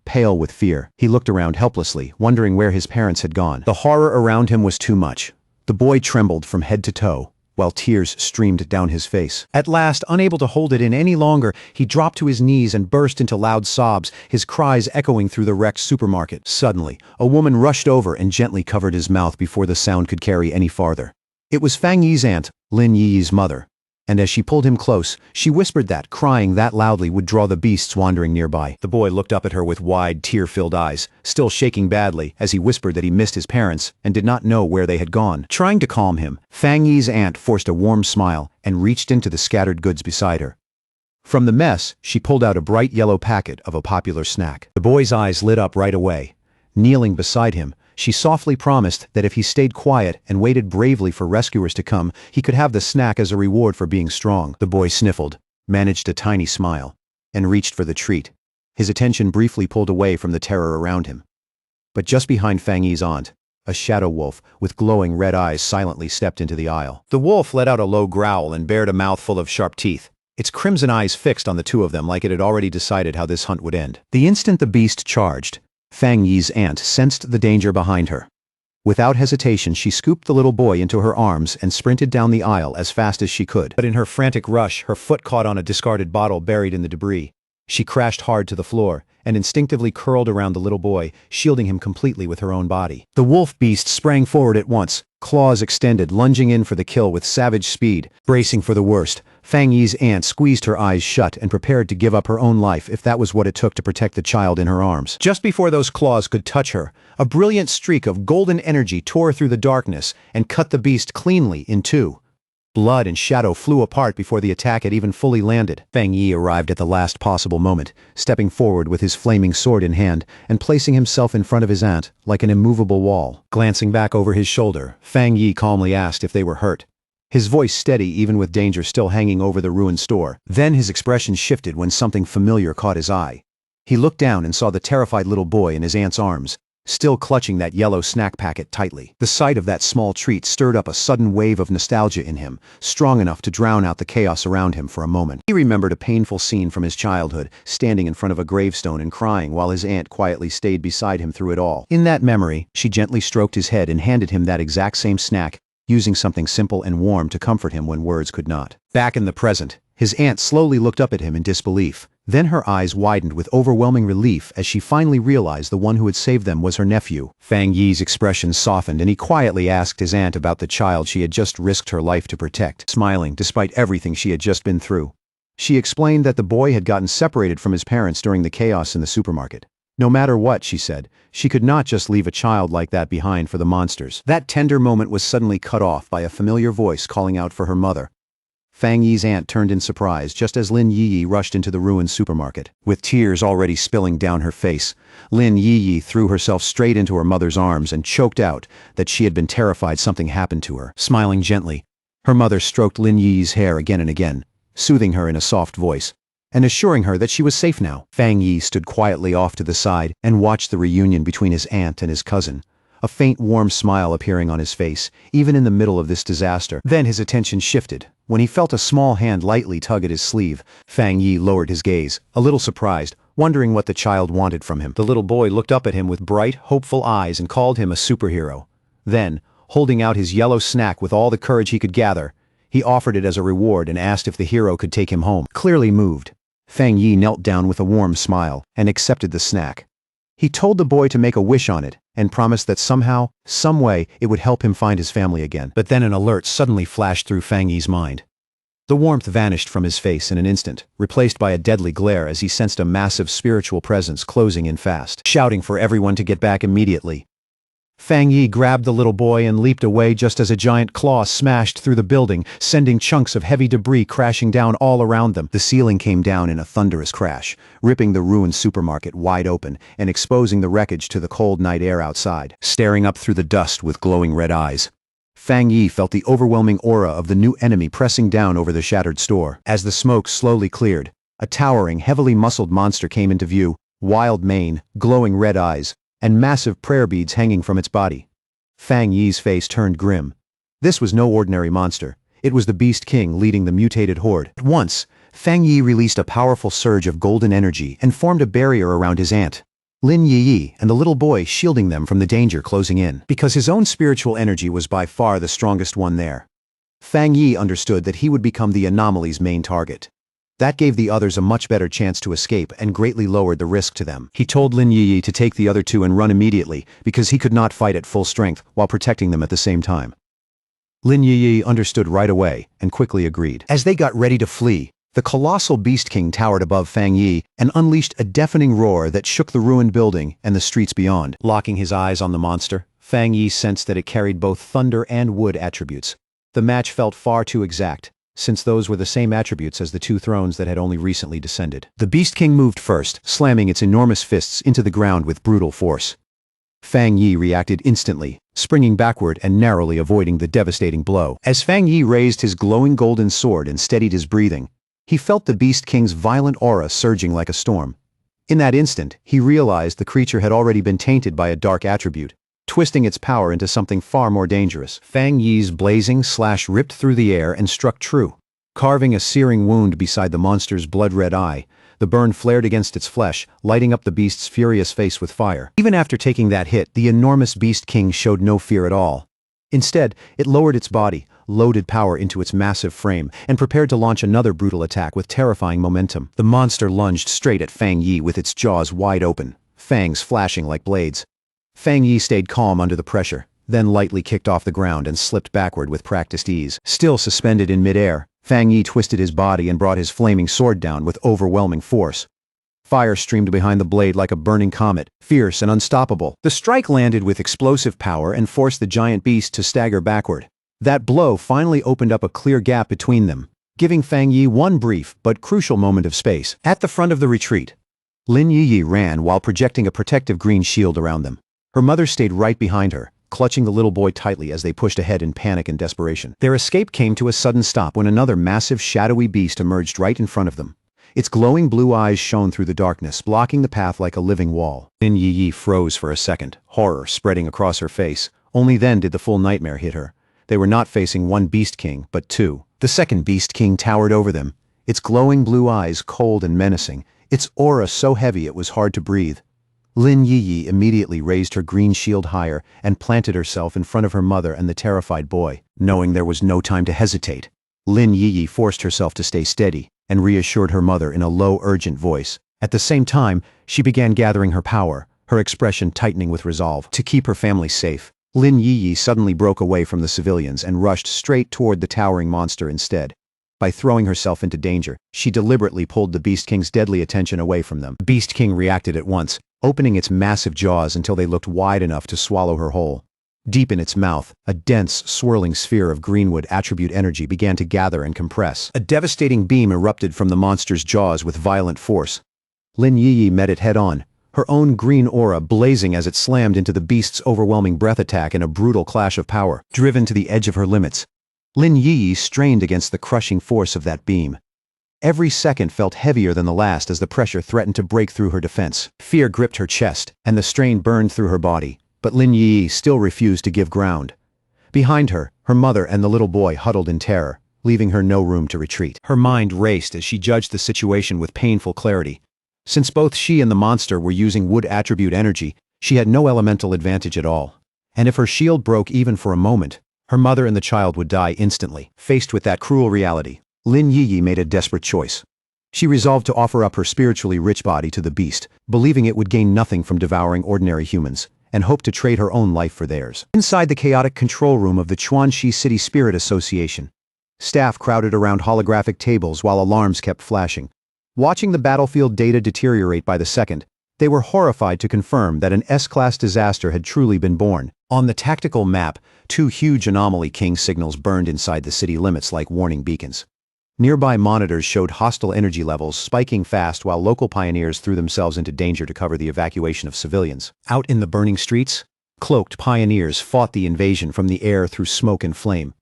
Pale with fear, he looked around helplessly, wondering where his parents had gone. The horror around him was too much. The boy trembled from head to toe, while tears streamed down his face. At last, unable to hold it in any longer, he dropped to his knees and burst into loud sobs, his cries echoing through the wrecked supermarket. Suddenly, a woman rushed over and gently covered his mouth before the sound could carry any farther. It was Fang Yi's aunt, Lin Yi's mother. And as she pulled him close, she whispered that crying that loudly would draw the beasts wandering nearby. The boy looked up at her with wide, tear-filled eyes, still shaking badly as he whispered that he missed his parents and did not know where they had gone. Trying to calm him, Fang Yi's aunt forced a warm smile and reached into the scattered goods beside her. From the mess, she pulled out a bright yellow packet of a popular snack. The boy's eyes lit up right away. Kneeling beside him, she softly promised that if he stayed quiet and waited bravely for rescuers to come, he could have the snack as a reward for being strong. The boy sniffled, managed a tiny smile, and reached for the treat, his attention briefly pulled away from the terror around him. But just behind Fang Yi's aunt, a shadow wolf with glowing red eyes silently stepped into the aisle. The wolf let out a low growl and bared a mouthful of sharp teeth, its crimson eyes fixed on the two of them like it had already decided how this hunt would end. The instant the beast charged, Fang Yi's aunt sensed the danger behind her. Without hesitation, she scooped the little boy into her arms and sprinted down the aisle as fast as she could. But in her frantic rush, her foot caught on a discarded bottle buried in the debris. She crashed hard to the floor and instinctively curled around the little boy, shielding him completely with her own body. The wolf beast sprang forward at once, claws extended, lunging in for the kill with savage speed. Bracing for the worst, Fang Yi's aunt squeezed her eyes shut and prepared to give up her own life if that was what it took to protect the child in her arms. Just before those claws could touch her, a brilliant streak of golden energy tore through the darkness and cut the beast cleanly in two. Blood and shadow flew apart before the attack had even fully landed. Fang Yi arrived at the last possible moment, stepping forward with his flaming sword in hand and placing himself in front of his aunt like an immovable wall. Glancing back over his shoulder, Fang Yi calmly asked if they were hurt, his voice steady even with danger still hanging over the ruined store. Then his expression shifted when something familiar caught his eye. He looked down and saw the terrified little boy in his aunt's arms, still clutching that yellow snack packet tightly. The sight of that small treat stirred up a sudden wave of nostalgia in him, strong enough to drown out the chaos around him for a moment. He remembered a painful scene from his childhood, standing in front of a gravestone and crying while his aunt quietly stayed beside him through it all. In that memory, she gently stroked his head and handed him that exact same snack, using something simple and warm to comfort him when words could not. Back in the present, his aunt slowly looked up at him in disbelief. Then her eyes widened with overwhelming relief as she finally realized the one who had saved them was her nephew. Fang Yi's expression softened and he quietly asked his aunt about the child she had just risked her life to protect, smiling despite everything she had just been through. She explained that the boy had gotten separated from his parents during the chaos in the supermarket. No matter what, she said, she could not just leave a child like that behind for the monsters. That tender moment was suddenly cut off by a familiar voice calling out for her mother. Fang Yi's aunt turned in surprise just as Lin Yi rushed into the ruined supermarket. With tears already spilling down her face, Lin Yi threw herself straight into her mother's arms and choked out that she had been terrified something happened to her. Smiling gently, her mother stroked Lin Yi's hair again and again, soothing her in a soft voice, and assuring her that she was safe now. Fang Yi stood quietly off to the side and watched the reunion between his aunt and his cousin, a faint warm smile appearing on his face, even in the middle of this disaster. Then his attention shifted. When he felt a small hand lightly tug at his sleeve, Fang Yi lowered his gaze, a little surprised, wondering what the child wanted from him. The little boy looked up at him with bright, hopeful eyes and called him a superhero. Then, holding out his yellow snack with all the courage he could gather, he offered it as a reward and asked if the hero could take him home. Clearly moved, Fang Yi knelt down with a warm smile and accepted the snack. He told the boy to make a wish on it and promised that somehow, some way, it would help him find his family again. But then an alert suddenly flashed through Fang Yi's mind. The warmth vanished from his face in an instant, replaced by a deadly glare as he sensed a massive spiritual presence closing in fast, shouting for everyone to get back immediately. Fang Yi grabbed the little boy and leaped away just as a giant claw smashed through the building, sending chunks of heavy debris crashing down all around them. The ceiling came down in a thunderous crash, ripping the ruined supermarket wide open and exposing the wreckage to the cold night air outside. Staring up through the dust with glowing red eyes, Fang Yi felt the overwhelming aura of the new enemy pressing down over the shattered store. As the smoke slowly cleared, a towering, heavily muscled monster came into view, wild mane, glowing red eyes, and massive prayer beads hanging from its body. Fang Yi's face turned grim. This was no ordinary monster. It was the Beast King leading the mutated horde. At once, Fang Yi released a powerful surge of golden energy and formed a barrier around his aunt, Lin Yi, and the little boy, shielding them from the danger closing in. Because his own spiritual energy was by far the strongest one there, Fang Yi understood that he would become the anomaly's main target. That gave the others a much better chance to escape and greatly lowered the risk to them. He told Lin Yi to take the other two and run immediately because he could not fight at full strength while protecting them at the same time. Lin Yi understood right away and quickly agreed. As they got ready to flee, the colossal Beast King towered above Fang Yi and unleashed a deafening roar that shook the ruined building and the streets beyond. Locking his eyes on the monster, Fang Yi sensed that it carried both thunder and wood attributes. The match felt far too exact, since those were the same attributes as the two thrones that had only recently descended. The Beast King moved first, slamming its enormous fists into the ground with brutal force. Fang Yi reacted instantly, springing backward and narrowly avoiding the devastating blow. As Fang Yi raised his glowing golden sword and steadied his breathing, he felt the Beast King's violent aura surging like a storm. In that instant, he realized the creature had already been tainted by a dark attribute, twisting its power into something far more dangerous. Fang Yi's blazing slash ripped through the air and struck true, carving a searing wound beside the monster's blood-red eye. The burn flared against its flesh, lighting up the beast's furious face with fire. Even after taking that hit, the enormous Beast King showed no fear at all. Instead, it lowered its body, loaded power into its massive frame, and prepared to launch another brutal attack with terrifying momentum. The monster lunged straight at Fang Yi with its jaws wide open, fangs flashing like blades. Fang Yi stayed calm under the pressure, then lightly kicked off the ground and slipped backward with practiced ease. Still suspended in midair, Fang Yi twisted his body and brought his flaming sword down with overwhelming force. Fire streamed behind the blade like a burning comet, fierce and unstoppable. The strike landed with explosive power and forced the giant beast to stagger backward. That blow finally opened up a clear gap between them, giving Fang Yi one brief but crucial moment of space. At the front of the retreat, Lin Yi ran while projecting a protective green shield around them. Her mother stayed right behind her, clutching the little boy tightly as they pushed ahead in panic and desperation. Their escape came to a sudden stop when another massive shadowy beast emerged right in front of them. Its glowing blue eyes shone through the darkness, blocking the path like a living wall. Lin Yi froze for a second, horror spreading across her face. Only then did the full nightmare hit her. They were not facing one Beast King, but two. The second Beast King towered over them, its glowing blue eyes cold and menacing, its aura so heavy it was hard to breathe. Lin Yi immediately raised her green shield higher and planted herself in front of her mother and the terrified boy. Knowing there was no time to hesitate, Lin Yi forced herself to stay steady and reassured her mother in a low, urgent voice. At the same time, she began gathering her power, her expression tightening with resolve. To keep her family safe, Lin Yi suddenly broke away from the civilians and rushed straight toward the towering monster instead. By throwing herself into danger, she deliberately pulled the Beast King's deadly attention away from them. The Beast King reacted at once, opening its massive jaws until they looked wide enough to swallow her whole. Deep in its mouth, a dense, swirling sphere of greenwood attribute energy began to gather and compress. A devastating beam erupted from the monster's jaws with violent force. Lin Yi met it head-on, her own green aura blazing as it slammed into the beast's overwhelming breath attack in a brutal clash of power. Driven to the edge of her limits, Lin Yi strained against the crushing force of that beam. Every second felt heavier than the last as the pressure threatened to break through her defense. Fear gripped her chest, and the strain burned through her body, but Lin Yi still refused to give ground. Behind her, her mother and the little boy huddled in terror, leaving her no room to retreat. Her mind raced as she judged the situation with painful clarity. Since both she and the monster were using wood attribute energy, she had no elemental advantage at all. And if her shield broke even for a moment, her mother and the child would die instantly. Faced with that cruel reality, Lin Yi made a desperate choice. She resolved to offer up her spiritually rich body to the beast, believing it would gain nothing from devouring ordinary humans, and hoped to trade her own life for theirs. Inside the chaotic control room of the Chuanxi City Spirit Association, staff crowded around holographic tables while alarms kept flashing. Watching the battlefield data deteriorate by the second, They were horrified to confirm that an S-class disaster had truly been born. On the tactical map, 2 huge anomaly king signals burned inside the city limits like warning beacons. Nearby monitors showed hostile energy levels spiking fast while local pioneers threw themselves into danger to cover the evacuation of civilians. Out in the burning streets, cloaked pioneers fought the invasion from the air through smoke and flame.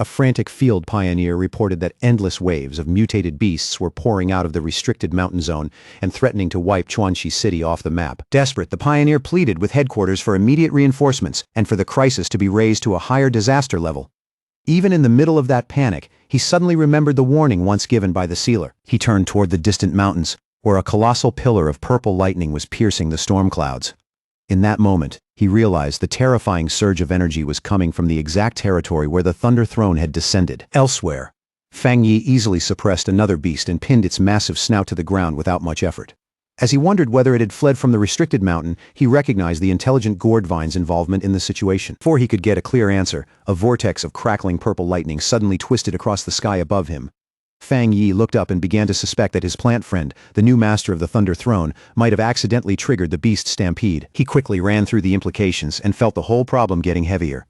A frantic field pioneer reported that endless waves of mutated beasts were pouring out of the restricted mountain zone and threatening to wipe Chuanxi City off the map. Desperate, the pioneer pleaded with headquarters for immediate reinforcements and for the crisis to be raised to a higher disaster level. Even in the middle of that panic, he suddenly remembered the warning once given by the sealer. He turned toward the distant mountains, where a colossal pillar of purple lightning was piercing the storm clouds. In that moment, he realized the terrifying surge of energy was coming from the exact territory where the Thunder Throne had descended. Elsewhere, Fang Yi easily suppressed another beast and pinned its massive snout to the ground without much effort. As he wondered whether it had fled from the restricted mountain, he recognized the intelligent gourd vine's involvement in the situation. Before he could get a clear answer, a vortex of crackling purple lightning suddenly twisted across the sky above him. Fang Yi looked up and began to suspect that his plant friend, the new master of the Thunder Throne, might have accidentally triggered the beast stampede. He quickly ran through the implications and felt the whole problem getting heavier.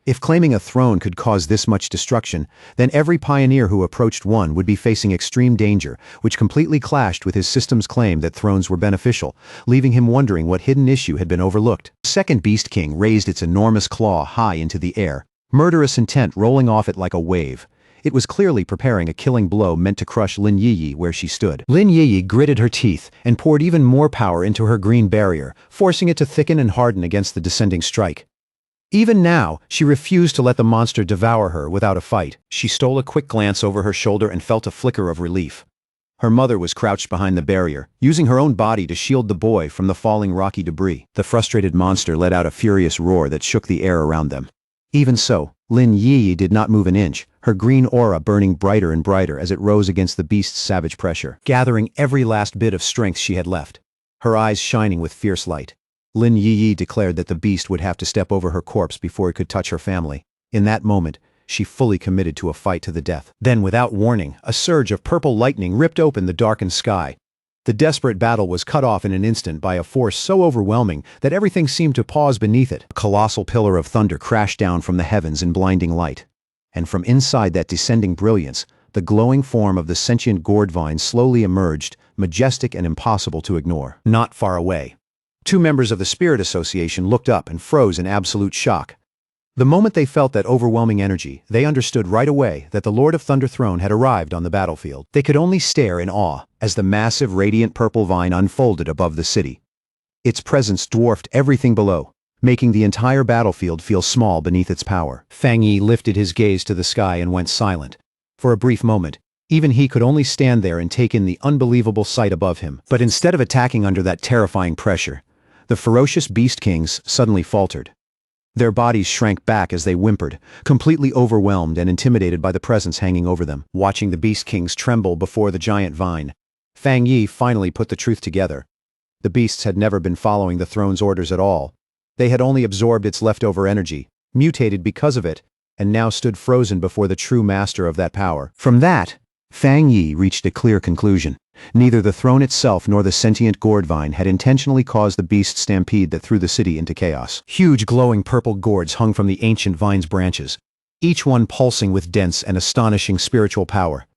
If claiming a throne could cause this much destruction, then every pioneer who approached one would be facing extreme danger, which completely clashed with his system's claim that thrones were beneficial, leaving him wondering what hidden issue had been overlooked. The second Beast King raised its enormous claw high into the air, murderous intent rolling off it like a wave. It was clearly preparing a killing blow meant to crush Lin Yiyi where she stood. Lin Yiyi gritted her teeth and poured even more power into her green barrier, forcing it to thicken and harden against the descending strike. Even now, she refused to let the monster devour her without a fight. She stole a quick glance over her shoulder and felt a flicker of relief. Her mother was crouched behind the barrier, using her own body to shield the boy from the falling rocky debris. The frustrated monster let out a furious roar that shook the air around them. Even so, Lin Yiyi did not move an inch, her green aura burning brighter and brighter as it rose against the beast's savage pressure, gathering every last bit of strength she had left. Her eyes shining with fierce light. Lin Yiyi declared that the beast would have to step over her corpse before it could touch her family. In that moment, she fully committed to a fight to the death. Then, without warning, a surge of purple lightning ripped open the darkened sky. The desperate battle was cut off in an instant by a force so overwhelming that everything seemed to pause beneath it. A colossal pillar of thunder crashed down from the heavens in blinding light. And from inside that descending brilliance, the glowing form of the sentient gourd vine slowly emerged, majestic and impossible to ignore. Not far away, 2 members of the Spirit Association looked up and froze in absolute shock. The moment they felt that overwhelming energy, they understood right away that the Lord of Thunder Throne had arrived on the battlefield. They could only stare in awe as the massive radiant purple vine unfolded above the city. Its presence dwarfed everything below, making the entire battlefield feel small beneath its power. Fang Yi lifted his gaze to the sky and went silent. For a brief moment, even he could only stand there and take in the unbelievable sight above him. But instead of attacking under that terrifying pressure, the ferocious Beast Kings suddenly faltered. Their bodies shrank back as they whimpered, completely overwhelmed and intimidated by the presence hanging over them. Watching the Beast Kings tremble before the giant vine, Fang Yi finally put the truth together. The beasts had never been following the throne's orders at all. They had only absorbed its leftover energy, mutated because of it, and now stood frozen before the true master of that power. From that, Fang Yi reached a clear conclusion. Neither the throne itself nor the sentient gourd vine had intentionally caused the beast stampede that threw the city into chaos. Huge glowing purple gourds hung from the ancient vine's branches, each one pulsing with dense and astonishing spiritual power.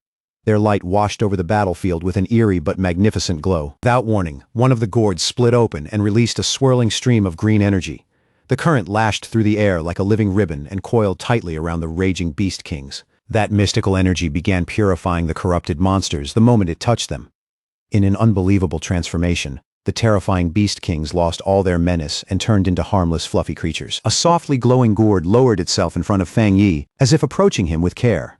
Their light washed over the battlefield with an eerie but magnificent glow. Without warning, one of the gourds split open and released a swirling stream of green energy. The current lashed through the air like a living ribbon and coiled tightly around the raging Beast Kings. That mystical energy began purifying the corrupted monsters the moment it touched them. In an unbelievable transformation, the terrifying Beast Kings lost all their menace and turned into harmless fluffy creatures. A softly glowing gourd lowered itself in front of Fang Yi, as if approaching him with care.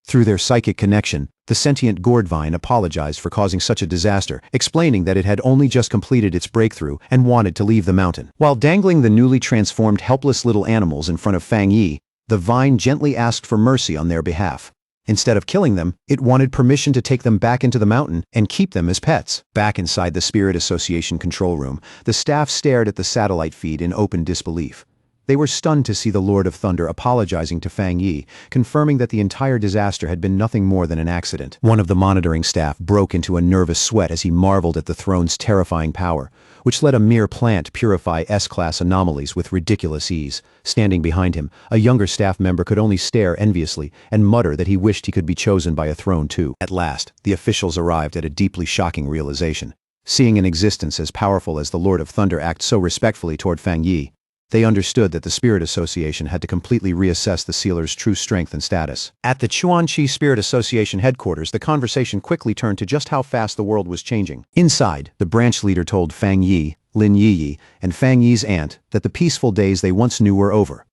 Through their psychic connection, the sentient gourd vine apologized for causing such a disaster, explaining that it had only just completed its breakthrough and wanted to leave the mountain. While dangling the newly transformed helpless little animals in front of Fang Yi, the vine gently asked for mercy on their behalf. Instead of killing them, it wanted permission to take them back into the mountain and keep them as pets. Back inside the Spirit Association control room, the staff stared at the satellite feed in open disbelief. They were stunned to see the Lord of Thunder apologizing to Fang Yi, confirming that the entire disaster had been nothing more than an accident. One of the monitoring staff broke into a nervous sweat as he marveled at the throne's terrifying power, which let a mere plant purify S-class anomalies with ridiculous ease. Standing behind him, a younger staff member could only stare enviously and mutter that he wished he could be chosen by a throne too. At last, the officials arrived at a deeply shocking realization. Seeing an existence as powerful as the Lord of Thunder act so respectfully toward Fang Yi, they understood that the Spirit Association had to completely reassess the sealer's true strength and status. At the Chuanqi Spirit Association headquarters, the conversation quickly turned to just how fast the world was changing. Inside, the branch leader told Fang Yi, Lin Yi, and Fang Yi's aunt that the peaceful days they once knew were over.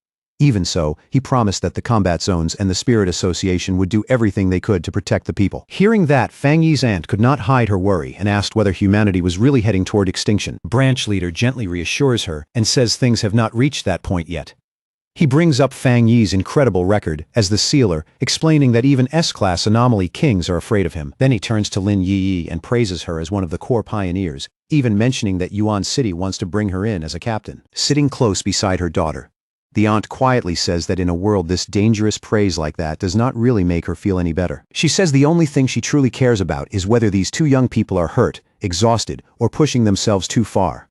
Even so, he promised that the combat zones and the Spirit Association would do everything they could to protect the people. Hearing that, Fang Yi's aunt could not hide her worry and asked whether humanity was really heading toward extinction. Branch leader gently reassures her and says things have not reached that point yet. He brings up Fang Yi's incredible record as the sealer, explaining that even S-class anomaly kings are afraid of him. Then he turns to Lin Yi and praises her as one of the core pioneers, even mentioning that Yuan City wants to bring her in as a captain. Sitting close beside her daughter, the aunt quietly says that in a world this dangerous praise like that does not really make her feel any better. She says the only thing she truly cares about is whether these two young people are hurt, exhausted, or pushing themselves too far.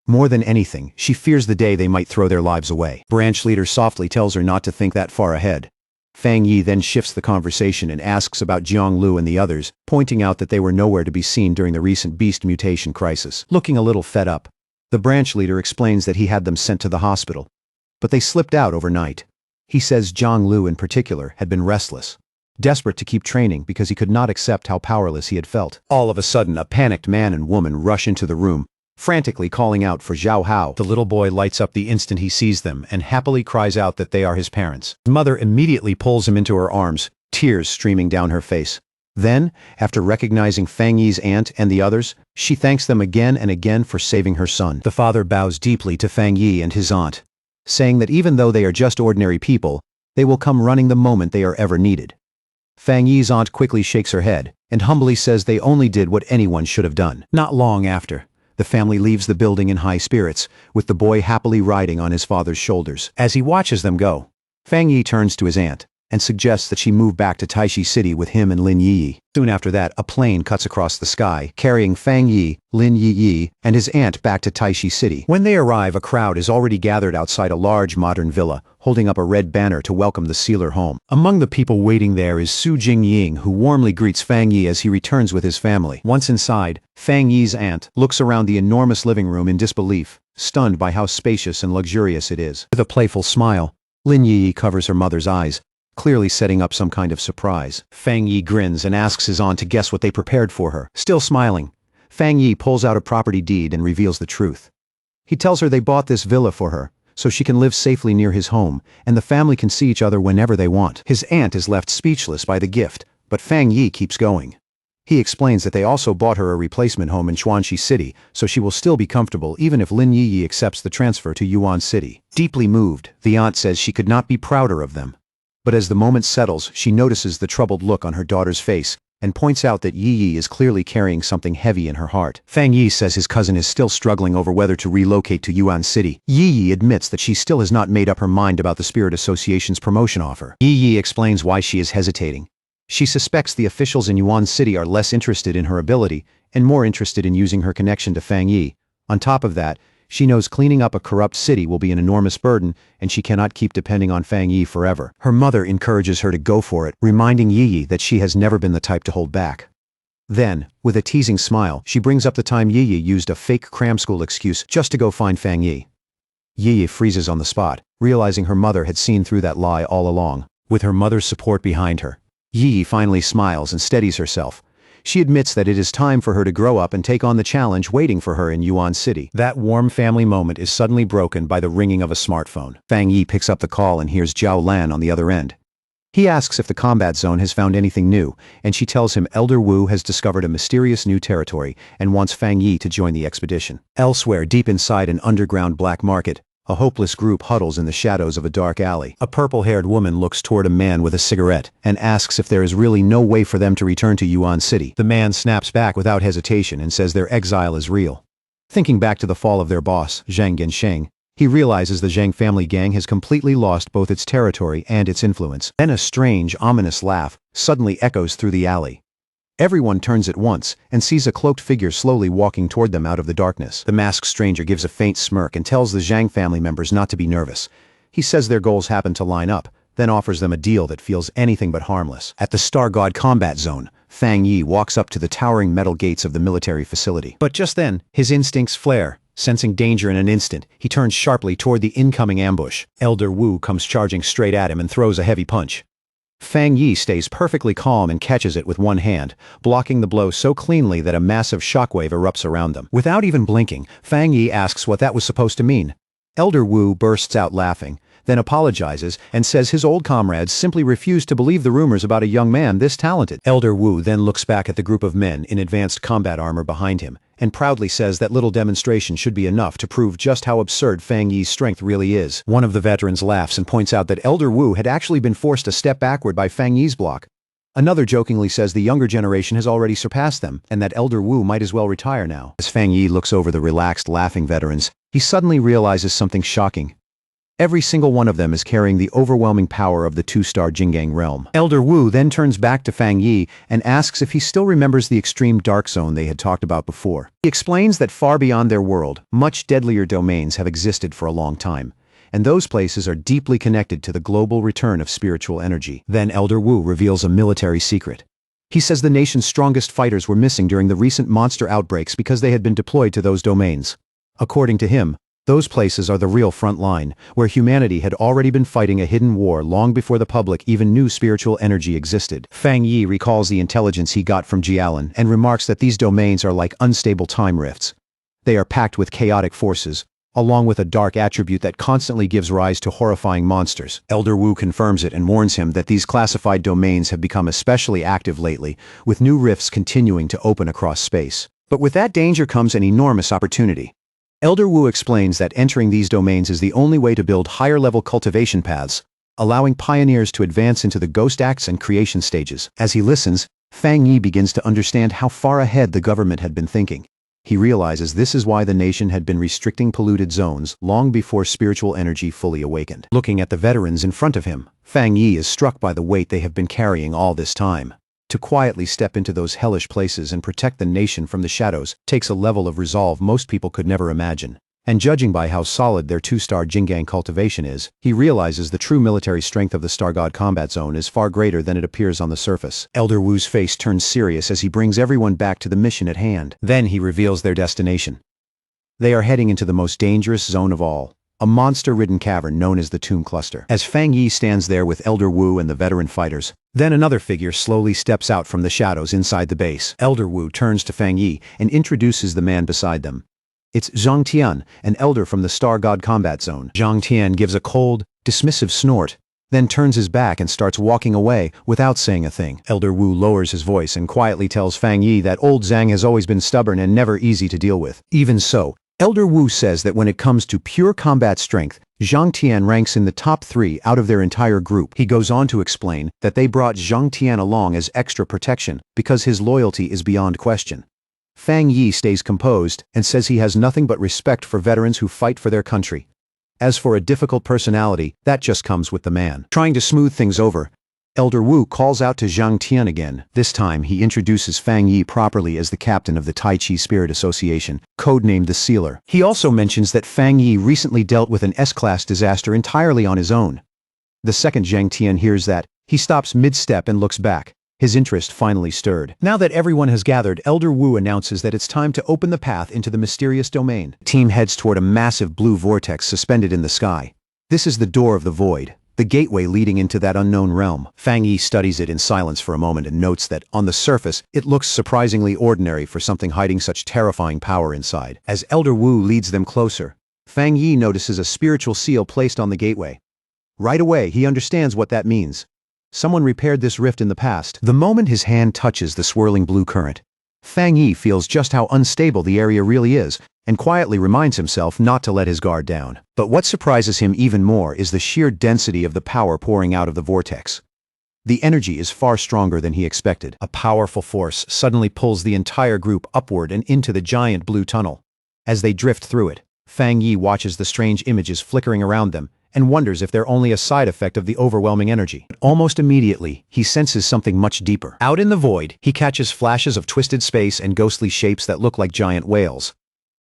More than anything, she fears the day they might throw their lives away. Branch leader softly tells her not to think that far ahead. Fang Yi then shifts the conversation and asks about Jiang Lu and the others, pointing out that they were nowhere to be seen during the recent beast mutation crisis. Looking a little fed up, the branch leader explains that he had them sent to the hospital, but they slipped out overnight. He says Jiang Lu in particular had been restless, desperate to keep training because he could not accept how powerless he had felt. All of a sudden, a panicked man and woman rush into the room, frantically calling out for Zhao Hao. The little boy lights up the instant he sees them and happily cries out that they are his parents. His mother immediately pulls him into her arms, tears streaming down her face. Then, after recognizing Fang Yi's aunt and the others, she thanks them again and again for saving her son. The father bows deeply to Fang Yi and his aunt, saying that even though they are just ordinary people, they will come running the moment they are ever needed. Fang Yi's aunt quickly shakes her head and humbly says they only did what anyone should have done. Not long after, the family leaves the building in high spirits, with the boy happily riding on his father's shoulders. As he watches them go, Fang Yi turns to his aunt and suggests that she move back to Taishi City with him and Lin Yi. Soon after that, a plane cuts across the sky, carrying Fang Yi, Lin Yi, and his aunt back to Taishi City. When they arrive, a crowd is already gathered outside a large modern villa, holding up a red banner to welcome the sealer home. Among the people waiting there is Su Jingying, who warmly greets Fang Yi as he returns with his family. Once inside, Fang Yi's aunt looks around the enormous living room in disbelief, stunned by how spacious and luxurious it is. With a playful smile, Lin Yi covers her mother's eyes, clearly setting up some kind of surprise. Fang Yi grins and asks his aunt to guess what they prepared for her. Still smiling, Fang Yi pulls out a property deed and reveals the truth. He tells her they bought this villa for her, so she can live safely near his home, and the family can see each other whenever they want. His aunt is left speechless by the gift, but Fang Yi keeps going. He explains that they also bought her a replacement home in Chuanqi City, so she will still be comfortable even if Lin Yi accepts the transfer to Yuan City. Deeply moved, the aunt says she could not be prouder of them. But as the moment settles, she notices the troubled look on her daughter's face and points out that Yi is clearly carrying something heavy in her heart. Fang Yi says his cousin is still struggling over whether to relocate to Yuan City. Yi admits that she still has not made up her mind about the Spirit Association's promotion offer. Yi explains why she is hesitating. She suspects the officials in Yuan City are less interested in her ability and more interested in using her connection to Fang Yi. On top of that, she knows cleaning up a corrupt city will be an enormous burden, and she cannot keep depending on Fang Yi forever. Her mother encourages her to go for it, reminding Yi that she has never been the type to hold back. Then, with a teasing smile, she brings up the time Yi used a fake cram school excuse just to go find Fang Yi. Yi freezes on the spot, realizing her mother had seen through that lie all along. With her mother's support behind her, Yi finally smiles and steadies herself. She admits that it is time for her to grow up and take on the challenge waiting for her in Yuan City. That warm family moment is suddenly broken by the ringing of a smartphone. Fang Yi picks up the call and hears Zhao Lan on the other end. He asks if the combat zone has found anything new, and she tells him Elder Wu has discovered a mysterious new territory and wants Fang Yi to join the expedition. Elsewhere, deep inside an underground black market, a hopeless group huddles in the shadows of a dark alley. A purple-haired woman looks toward a man with a cigarette and asks if there is really no way for them to return to Yuan City. The man snaps back without hesitation and says their exile is real. Thinking back to the fall of their boss, Zhang Gensheng, He realizes the Zhang family gang has completely lost both its territory and its influence. Then a strange, ominous laugh suddenly echoes through the alley. Everyone turns at once and sees a cloaked figure slowly walking toward them out of the darkness. The masked stranger gives a faint smirk and tells the Zhang family members not to be nervous. He says their goals happen to line up, then offers them a deal that feels anything but harmless. At the Star God combat zone, Fang Yi walks up to the towering metal gates of the military facility. But just then, his instincts flare. Sensing danger in an instant, he turns sharply toward the incoming ambush. Elder Wu comes charging straight at him and throws a heavy punch. Fang Yi stays perfectly calm and catches it with one hand, blocking the blow so cleanly that a massive shockwave erupts around them. Without even blinking, Fang Yi asks what that was supposed to mean. Elder Wu bursts out laughing, then apologizes and says his old comrades simply refused to believe the rumors about a young man this talented. Elder Wu then looks back at the group of men in advanced combat armor behind him, and proudly says that little demonstration should be enough to prove just how absurd Fang Yi's strength really is. One of the veterans laughs and points out that Elder Wu had actually been forced a step backward by Fang Yi's block. Another jokingly says the younger generation has already surpassed them, and that Elder Wu might as well retire now. As Fang Yi looks over the relaxed, laughing veterans, he suddenly realizes something shocking. Every single one of them is carrying the overwhelming power of the two-star Jingang realm. Elder Wu then turns back to Fang Yi and asks if he still remembers the extreme dark zone they had talked about before. He explains that far beyond their world, much deadlier domains have existed for a long time, and those places are deeply connected to the global return of spiritual energy. Then Elder Wu reveals a military secret. He says the nation's strongest fighters were missing during the recent monster outbreaks because they had been deployed to those domains. According to him, those places are the real front line, where humanity had already been fighting a hidden war long before the public even knew spiritual energy existed. Fang Yi recalls the intelligence he got from Jialan and remarks that these domains are like unstable time rifts. They are packed with chaotic forces, along with a dark attribute that constantly gives rise to horrifying monsters. Elder Wu confirms it and warns him that these classified domains have become especially active lately, with new rifts continuing to open across space. But with that danger comes an enormous opportunity. Elder Wu explains that entering these domains is the only way to build higher-level cultivation paths, allowing pioneers to advance into the ghost acts and creation stages. As he listens, Fang Yi begins to understand how far ahead the government had been thinking. He realizes this is why the nation had been restricting polluted zones long before spiritual energy fully awakened. Looking at the veterans in front of him, Fang Yi is struck by the weight they have been carrying all this time. To quietly step into those hellish places and protect the nation from the shadows takes a level of resolve most people could never imagine. And judging by how solid their two-star Jingang cultivation is, he realizes the true military strength of the Star God combat zone is far greater than it appears on the surface. Elder Wu's face turns serious as he brings everyone back to the mission at hand. Then he reveals their destination. They are heading into the most dangerous zone of all, a monster-ridden cavern known as the Tomb Cluster. As Fang Yi stands there with Elder Wu and the veteran fighters, then another figure slowly steps out from the shadows inside the base. Elder Wu turns to Fang Yi and introduces the man beside them. It's Zhang Tian, an elder from the Star God combat zone. Zhang Tian gives a cold, dismissive snort, then turns his back and starts walking away without saying a thing. Elder Wu lowers his voice and quietly tells Fang Yi that old Zhang has always been stubborn and never easy to deal with. Even so, Elder Wu says that when it comes to pure combat strength, Zhang Tian ranks in the top 3 out of their entire group. He goes on to explain that they brought Zhang Tian along as extra protection because his loyalty is beyond question. Fang Yi stays composed and says he has nothing but respect for veterans who fight for their country. As for a difficult personality, that just comes with the man. Trying to smooth things over, Elder Wu calls out to Zhang Tian again. This time, he introduces Fang Yi properly as the captain of the Tai Chi Spirit Association, codenamed the Sealer. He also mentions that Fang Yi recently dealt with an S-class disaster entirely on his own. The second Zhang Tian hears that, he stops mid-step and looks back. His interest finally stirred. Now that everyone has gathered, Elder Wu announces that it's time to open the path into the mysterious domain. The team heads toward a massive blue vortex suspended in the sky. This is the door of the void, the gateway leading into that unknown realm. Fang Yi studies it in silence for a moment and notes that, on the surface, it looks surprisingly ordinary for something hiding such terrifying power inside. As Elder Wu leads them closer, Fang Yi notices a spiritual seal placed on the gateway. Right away, he understands what that means. Someone repaired this rift in the past. The moment his hand touches the swirling blue current, Fang Yi feels just how unstable the area really is, and quietly reminds himself not to let his guard down. But what surprises him even more is the sheer density of the power pouring out of the vortex. The energy is far stronger than he expected. A powerful force suddenly pulls the entire group upward and into the giant blue tunnel. As they drift through it, Fang Yi watches the strange images flickering around them and wonders if they're only a side effect of the overwhelming energy. But almost immediately, he senses something much deeper. Out in the void, he catches flashes of twisted space and ghostly shapes that look like giant whales.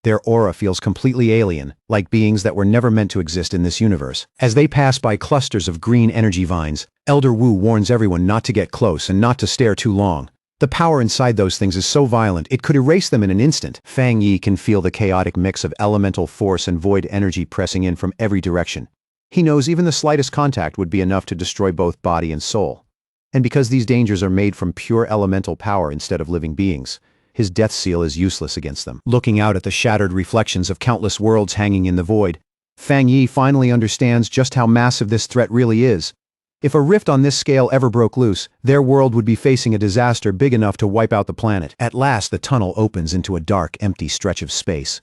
Their aura feels completely alien, like beings that were never meant to exist in this universe. As they pass by clusters of green energy vines, Elder Wu warns everyone not to get close and not to stare too long. The power inside those things is so violent, it could erase them in an instant. Fang Yi can feel the chaotic mix of elemental force and void energy pressing in from every direction. He knows even the slightest contact would be enough to destroy both body and soul. And because these dangers are made from pure elemental power instead of living beings, his death seal is useless against them. Looking out at the shattered reflections of countless worlds hanging in the void, Fang Yi finally understands just how massive this threat really is. If a rift on this scale ever broke loose, their world would be facing a disaster big enough to wipe out the planet. At last, the tunnel opens into a dark, empty stretch of space.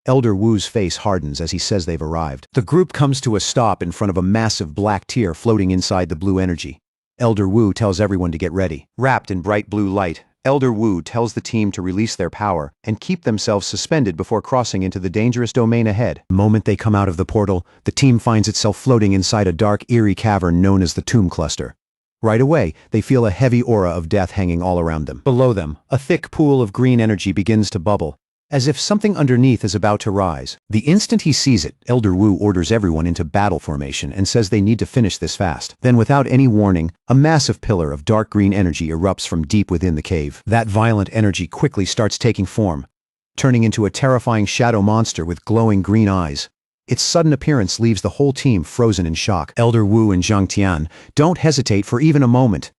Elder Wu's face hardens as he says they've arrived. The group comes to a stop in front of a massive black tear floating inside the blue energy. Elder Wu tells everyone to get ready. Wrapped in bright blue light, Elder Wu tells the team to release their power and keep themselves suspended before crossing into the dangerous domain ahead. The moment they come out of the portal, the team finds itself floating inside a dark, eerie cavern known as the Tomb Cluster. Right away, they feel a heavy aura of death hanging all around them. Below them, a thick pool of green energy begins to bubble, as if something underneath is about to rise. The instant he sees it, Elder Wu orders everyone into battle formation and says they need to finish this fast. Then without any warning, a massive pillar of dark green energy erupts from deep within the cave. That violent energy quickly starts taking form, turning into a terrifying shadow monster with glowing green eyes. Its sudden appearance leaves the whole team frozen in shock. Elder Wu and Zhang Tian don't hesitate for even a moment.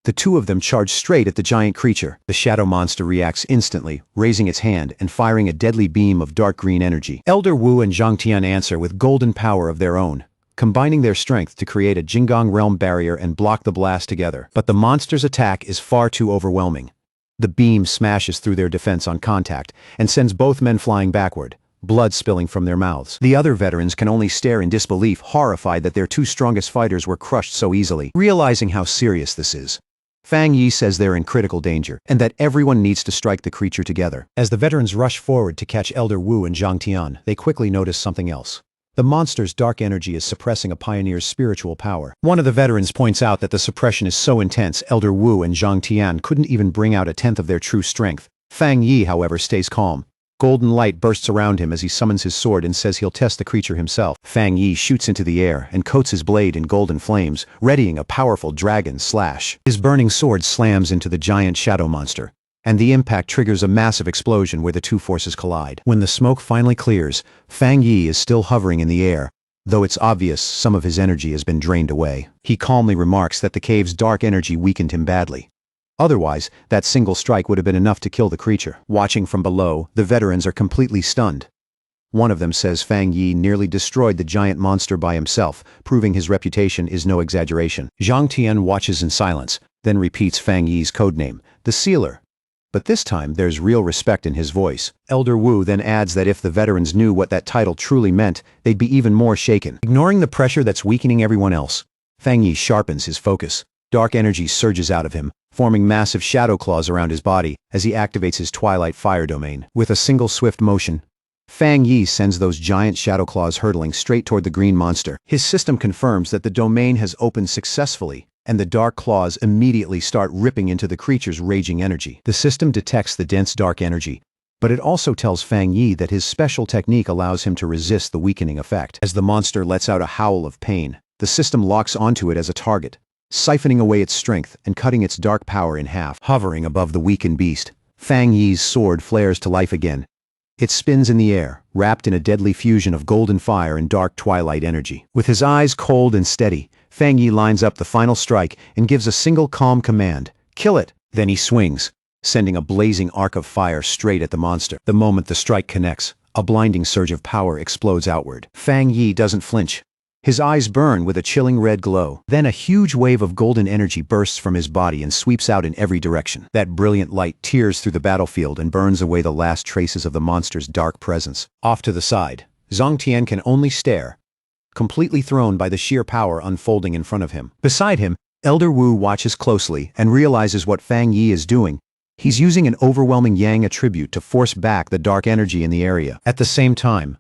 The two of them charge straight at the giant creature. The shadow monster reacts instantly, raising its hand and firing a deadly beam of dark green energy. Elder Wu and Zhang Tian answer with golden power of their own, combining their strength to create a Jinggang realm barrier and block the blast together. But the monster's attack is far too overwhelming. The beam smashes through their defense on contact and sends both men flying backward, blood spilling from their mouths. The other veterans can only stare in disbelief, horrified that their two strongest fighters were crushed so easily. Realizing how serious this is, Fang Yi says they're in critical danger, and that everyone needs to strike the creature together. As the veterans rush forward to catch Elder Wu and Zhang Tian, they quickly notice something else. The monster's dark energy is suppressing a pioneer's spiritual power. One of the veterans points out that the suppression is so intense, Elder Wu and Zhang Tian couldn't even bring out a tenth of their true strength. Fang Yi, however, stays calm. Golden light bursts around him as he summons his sword and says he'll test the creature himself. Fang Yi shoots into the air and coats his blade in golden flames, readying a powerful dragon slash. His burning sword slams into the giant shadow monster, and the impact triggers a massive explosion where the two forces collide. When the smoke finally clears, Fang Yi is still hovering in the air, though it's obvious some of his energy has been drained away. He calmly remarks that the cave's dark energy weakened him badly. Otherwise, that single strike would have been enough to kill the creature. Watching from below, the veterans are completely stunned. One of them says Fang Yi nearly destroyed the giant monster by himself, proving his reputation is no exaggeration. Zhang Tian watches in silence, then repeats Fang Yi's codename, the Sealer. But this time, there's real respect in his voice. Elder Wu then adds that if the veterans knew what that title truly meant, they'd be even more shaken. Ignoring the pressure that's weakening everyone else, Fang Yi sharpens his focus. Dark energy surges out of him, forming massive shadow claws around his body as he activates his Twilight Fire domain. With a single swift motion, Fang Yi sends those giant shadow claws hurtling straight toward the green monster. His system confirms that the domain has opened successfully, and the dark claws immediately start ripping into the creature's raging energy. The system detects the dense dark energy, but it also tells Fang Yi that his special technique allows him to resist the weakening effect. As the monster lets out a howl of pain, the system locks onto it as a target, siphoning away its strength and cutting its dark power in half. Hovering above the weakened beast, Fang Yi's sword flares to life again. It spins in the air, wrapped in a deadly fusion of golden fire and dark twilight energy. With his eyes cold and steady, Fang Yi lines up the final strike and gives a single calm command, "Kill it!" Then he swings, sending a blazing arc of fire straight at the monster. The moment the strike connects, a blinding surge of power explodes outward. Fang Yi doesn't flinch. His eyes burn with a chilling red glow. Then a huge wave of golden energy bursts from his body and sweeps out in every direction. That brilliant light tears through the battlefield and burns away the last traces of the monster's dark presence. Off to the side, Zhang Tian can only stare, completely thrown by the sheer power unfolding in front of him. Beside him, Elder Wu watches closely and realizes what Fang Yi is doing. He's using an overwhelming yang attribute to force back the dark energy in the area. At the same time,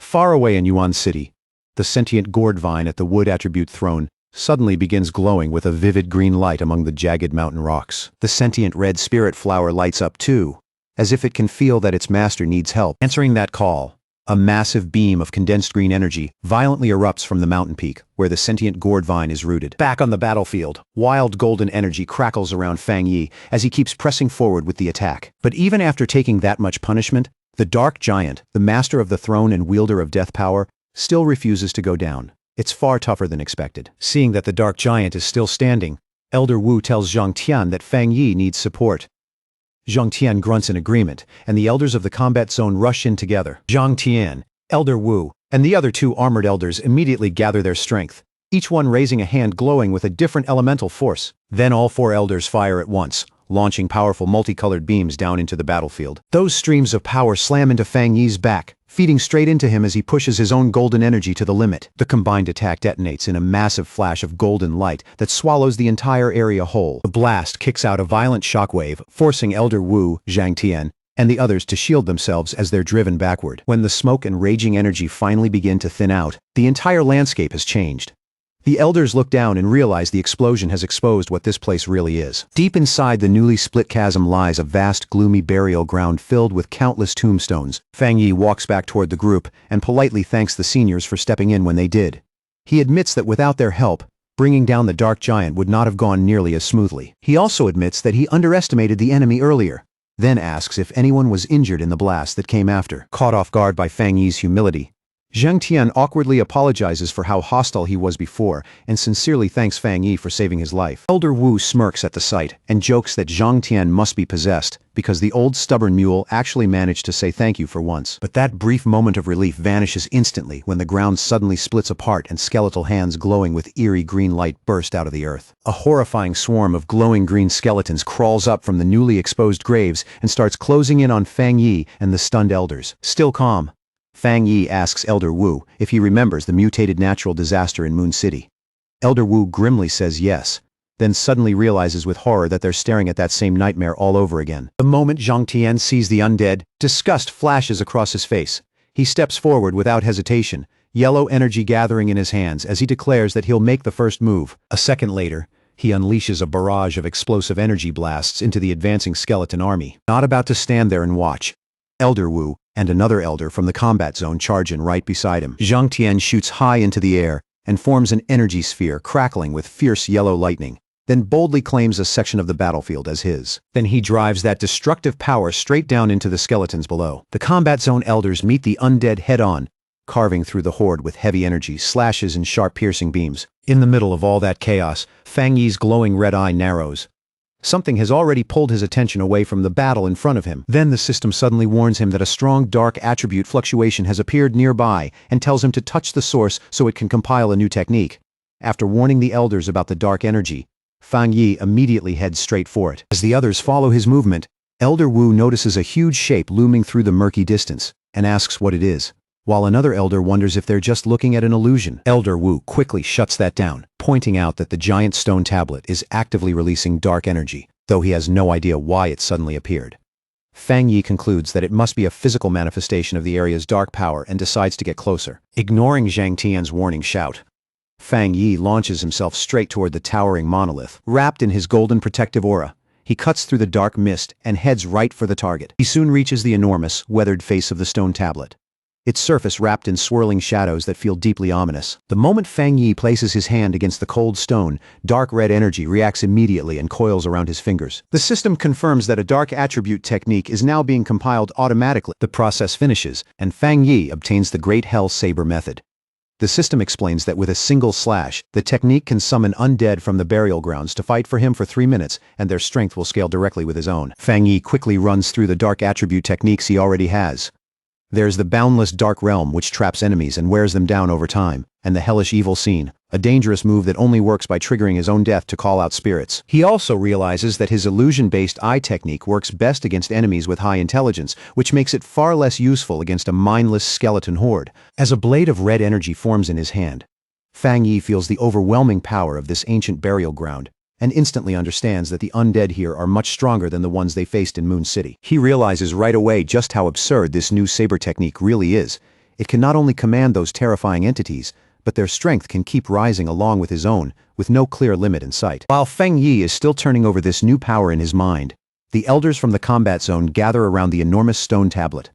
Far away in Yuan City, the sentient gourd vine at the wood attribute throne suddenly begins glowing with a vivid green light among the jagged mountain rocks. The sentient red spirit flower lights up too, as if it can feel that its master needs help. Answering that call, a massive beam of condensed green energy violently erupts from the mountain peak, where the sentient gourd vine is rooted. Back on the battlefield, wild golden energy crackles around Fang Yi as he keeps pressing forward with the attack. But even after taking that much punishment, the dark giant, the master of the throne and wielder of death power, still refuses to go down. It's far tougher than expected. Seeing that the dark giant is still standing, Elder Wu tells Zhang Tian that Fang Yi needs support. Zhang Tian grunts in agreement, and the elders of the combat zone rush in together. Zhang Tian, Elder Wu, and the other two armored elders immediately gather their strength, each one raising a hand glowing with a different elemental force. Then all four elders fire at once, launching powerful multicolored beams down into the battlefield. Those streams of power slam into Fang Yi's back, feeding straight into him as he pushes his own golden energy to the limit. The combined attack detonates in a massive flash of golden light that swallows the entire area whole. The blast kicks out a violent shockwave, forcing Elder Wu, Zhang Tian, and the others to shield themselves as they're driven backward. When the smoke and raging energy finally begin to thin out, the entire landscape has changed. The elders look down and realize the explosion has exposed what this place really is. Deep inside the newly split chasm lies a vast, gloomy burial ground filled with countless tombstones. Fang Yi walks back toward the group and politely thanks the seniors for stepping in when they did. He admits that without their help, bringing down the dark giant would not have gone nearly as smoothly. He also admits that he underestimated the enemy earlier, then asks if anyone was injured in the blast that came after. Caught off guard by Fang Yi's humility, Zhang Tian awkwardly apologizes for how hostile he was before and sincerely thanks Fang Yi for saving his life. Elder Wu smirks at the sight and jokes that Zhang Tian must be possessed because the old stubborn mule actually managed to say thank you for once. But that brief moment of relief vanishes instantly when the ground suddenly splits apart and skeletal hands glowing with eerie green light burst out of the earth. A horrifying swarm of glowing green skeletons crawls up from the newly exposed graves and starts closing in on Fang Yi and the stunned elders. Still calm, Fang Yi asks Elder Wu if he remembers the mutated natural disaster in Moon City. Elder Wu grimly says yes, then suddenly realizes with horror that they're staring at that same nightmare all over again. The moment Zhang Tian sees the undead, disgust flashes across his face. He steps forward without hesitation, yellow energy gathering in his hands as he declares that he'll make the first move. A second later, he unleashes a barrage of explosive energy blasts into the advancing skeleton army. Not about to stand there and watch, Elder Wu and another elder from the combat zone charge in right beside him. Zhang Tian shoots high into the air and forms an energy sphere crackling with fierce yellow lightning, then boldly claims a section of the battlefield as his. Then he drives that destructive power straight down into the skeletons below. The combat zone elders meet the undead head-on, carving through the horde with heavy energy, slashes and sharp piercing beams. In the middle of all that chaos, Fang Yi's glowing red eye narrows. Something has already pulled his attention away from the battle in front of him. Then the system suddenly warns him that a strong dark attribute fluctuation has appeared nearby and tells him to touch the source so it can compile a new technique. After warning the elders about the dark energy, Fang Yi immediately heads straight for it. As the others follow his movement, Elder Wu notices a huge shape looming through the murky distance and asks what it is, while another elder wonders if they're just looking at an illusion. Elder Wu quickly shuts that down, pointing out that the giant stone tablet is actively releasing dark energy, though he has no idea why it suddenly appeared. Fang Yi concludes that it must be a physical manifestation of the area's dark power and decides to get closer. Ignoring Zhang Tian's warning shout, Fang Yi launches himself straight toward the towering monolith. Wrapped in his golden protective aura, he cuts through the dark mist and heads right for the target. He soon reaches the enormous, weathered face of the stone tablet, its surface wrapped in swirling shadows that feel deeply ominous. The moment Fang Yi places his hand against the cold stone, dark red energy reacts immediately and coils around his fingers. The system confirms that a dark attribute technique is now being compiled automatically. The process finishes, and Fang Yi obtains the Great Hell Saber method. The system explains that with a single slash, the technique can summon undead from the burial grounds to fight for him for 3 minutes, and their strength will scale directly with his own. Fang Yi quickly runs through the dark attribute techniques he already has. There's the boundless dark realm which traps enemies and wears them down over time, and the hellish evil scene, a dangerous move that only works by triggering his own death to call out spirits. He also realizes that his illusion-based eye technique works best against enemies with high intelligence, which makes it far less useful against a mindless skeleton horde. As a blade of red energy forms in his hand, Fang Yi feels the overwhelming power of this ancient burial ground, and instantly understands that the undead here are much stronger than the ones they faced in Moon City. He realizes right away just how absurd this new saber technique really is. it can not only command those terrifying entities, but their strength can keep rising along with his own, with no clear limit in sight. While Feng Yi is still turning over this new power in his mind, the elders from the combat zone gather around the enormous stone tablet.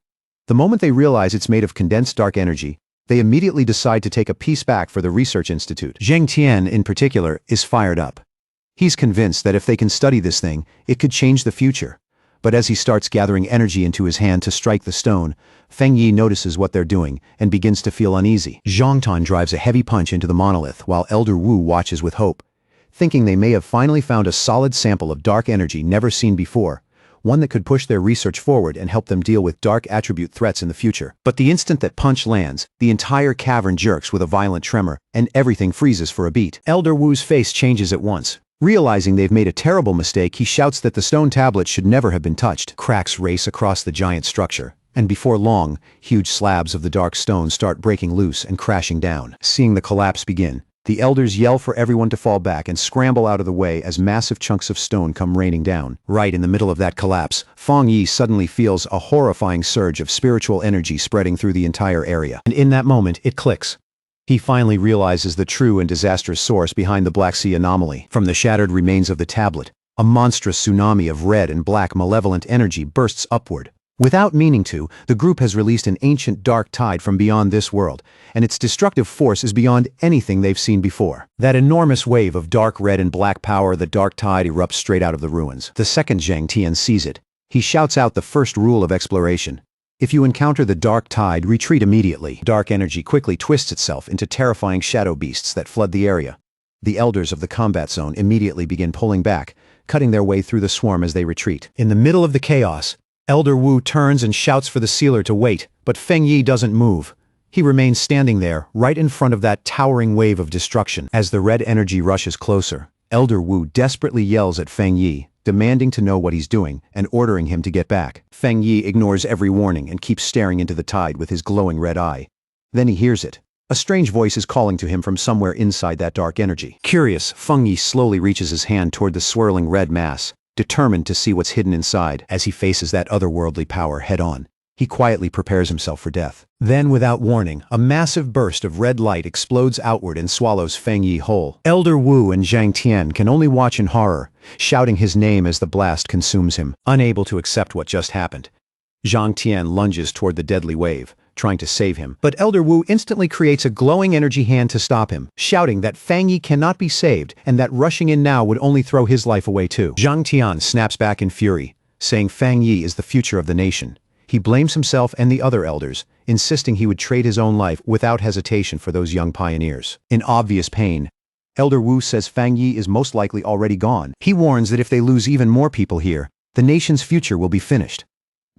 The moment they realize it's made of condensed dark energy, they immediately decide to take a piece back for the research institute. Zhang Tian, in particular, is fired up. He's convinced that if they can study this thing, it could change the future. But as he starts gathering energy into his hand to strike the stone, Feng Yi notices what they're doing and begins to feel uneasy. Zhang Tan drives a heavy punch into the monolith while Elder Wu watches with hope, thinking they may have finally found a solid sample of dark energy never seen before, one that could push their research forward and help them deal with dark attribute threats in the future. But the instant that punch lands, the entire cavern jerks with a violent tremor, and everything freezes for a beat. Elder Wu's face changes at once. Realizing they've made a terrible mistake, he shouts that the stone tablet should never have been touched. Cracks race across the giant structure, and before long, huge slabs of the dark stone start breaking loose and crashing down. Seeing the collapse begin, the elders yell for everyone to fall back and scramble out of the way as massive chunks of stone come raining down. Right in the middle of that collapse, Feng Yi suddenly feels a horrifying surge of spiritual energy spreading through the entire area. And in that moment, it clicks. He finally realizes the true and disastrous source behind the Black Sea anomaly. From the shattered remains of the tablet, a monstrous tsunami of red and black malevolent energy bursts upward. Without meaning to, the group has released an ancient dark tide from beyond this world, and its destructive force is beyond anything they've seen before. That enormous wave of dark red and black power, the dark tide, erupts straight out of the ruins. The second Zhang Tian sees it. He shouts out the first rule of exploration. If you encounter the dark tide, retreat immediately. Dark energy quickly twists itself into terrifying shadow beasts that flood the area. The elders of the combat zone immediately begin pulling back, cutting their way through the swarm as they retreat. In the middle of the chaos, Elder Wu turns and shouts for the sealer to wait, but Feng Yi doesn't move. He remains standing there, right in front of that towering wave of destruction. As the red energy rushes closer, Elder Wu desperately yells at Feng Yi, demanding to know what he's doing and ordering him to get back. Feng Yi ignores every warning and keeps staring into the tide with his glowing red eye. Then he hears it. A strange voice is calling to him from somewhere inside that dark energy. Curious, Feng Yi slowly reaches his hand toward the swirling red mass, determined to see what's hidden inside. As he faces that otherworldly power head-on, he quietly prepares himself for death. Then, without warning, a massive burst of red light explodes outward and swallows Feng Yi whole. Elder Wu and Zhang Tian can only watch in horror, shouting his name as the blast consumes him, unable to accept what just happened. Zhang Tian lunges toward the deadly wave, trying to save him, but Elder Wu instantly creates a glowing energy hand to stop him, shouting that Feng Yi cannot be saved and that rushing in now would only throw his life away too. Zhang Tian snaps back in fury, saying Feng Yi is the future of the nation. He blames himself and the other elders, insisting he would trade his own life without hesitation for those young pioneers. In obvious pain, Elder Wu says Feng Yi is most likely already gone. He warns that if they lose even more people here, the nation's future will be finished.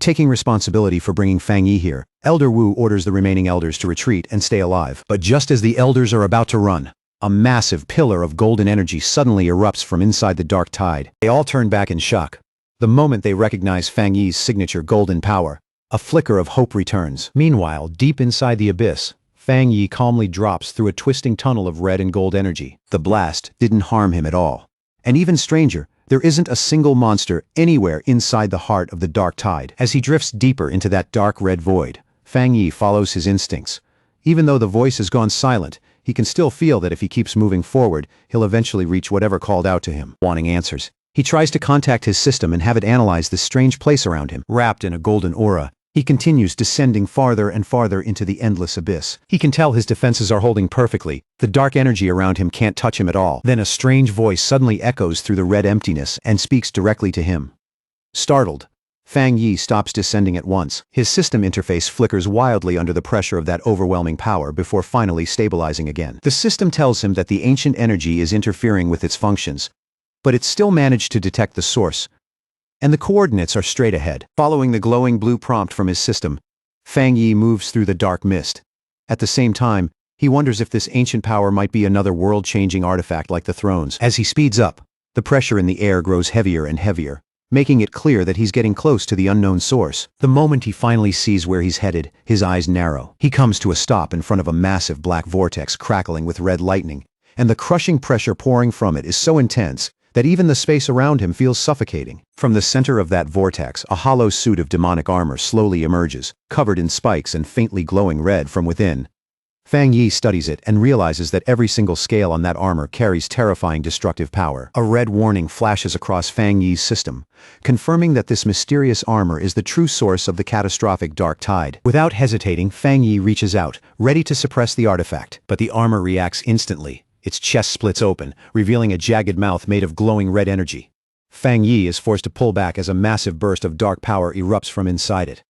Taking responsibility for bringing Feng Yi here, Elder Wu orders the remaining elders to retreat and stay alive. But just as the elders are about to run, a massive pillar of golden energy suddenly erupts from inside the dark tide. They all turn back in shock. The moment they recognize Feng Yi's signature golden power, a flicker of hope returns. Meanwhile, deep inside the abyss, Feng Yi calmly drops through a twisting tunnel of red and gold energy. The blast didn't harm him at all. And even stranger, there isn't a single monster anywhere inside the heart of the dark tide. As he drifts deeper into that dark red void, Feng Yi follows his instincts. Even though the voice has gone silent, he can still feel that if he keeps moving forward, he'll eventually reach whatever called out to him. Wanting answers, he tries to contact his system and have it analyze this strange place around him. Wrapped in a golden aura, he continues descending farther and farther into the endless abyss. He can tell his defenses are holding perfectly. The dark energy around him can't touch him at all. Then a strange voice suddenly echoes through the red emptiness and speaks directly to him. Startled, Feng Yi stops descending at once. His system interface flickers wildly under the pressure of that overwhelming power before finally stabilizing again. The system tells him that the ancient energy is interfering with its functions, but it still managed to detect the source, and the coordinates are straight ahead. Following the glowing blue prompt from his system, Feng Yi moves through the dark mist. At the same time, he wonders if this ancient power might be another world-changing artifact like the thrones. As he speeds up, the pressure in the air grows heavier and heavier, making it clear that he's getting close to the unknown source. The moment he finally sees where he's headed, his eyes narrow. He comes to a stop in front of a massive black vortex crackling with red lightning, and the crushing pressure pouring from it is so intense that even the space around him feels suffocating. From the center of that vortex, a hollow suit of demonic armor slowly emerges, covered in spikes and faintly glowing red from within. Fang Yi studies it and realizes that every single scale on that armor carries terrifying destructive power. A red warning flashes across Fang Yi's system, confirming that this mysterious armor is the true source of the catastrophic dark tide. Without hesitating, Fang Yi reaches out, ready to suppress the artifact, but the armor reacts instantly. Its chest splits open, revealing a jagged mouth made of glowing red energy. Fang Yi is forced to pull back as a massive burst of dark power erupts from inside it.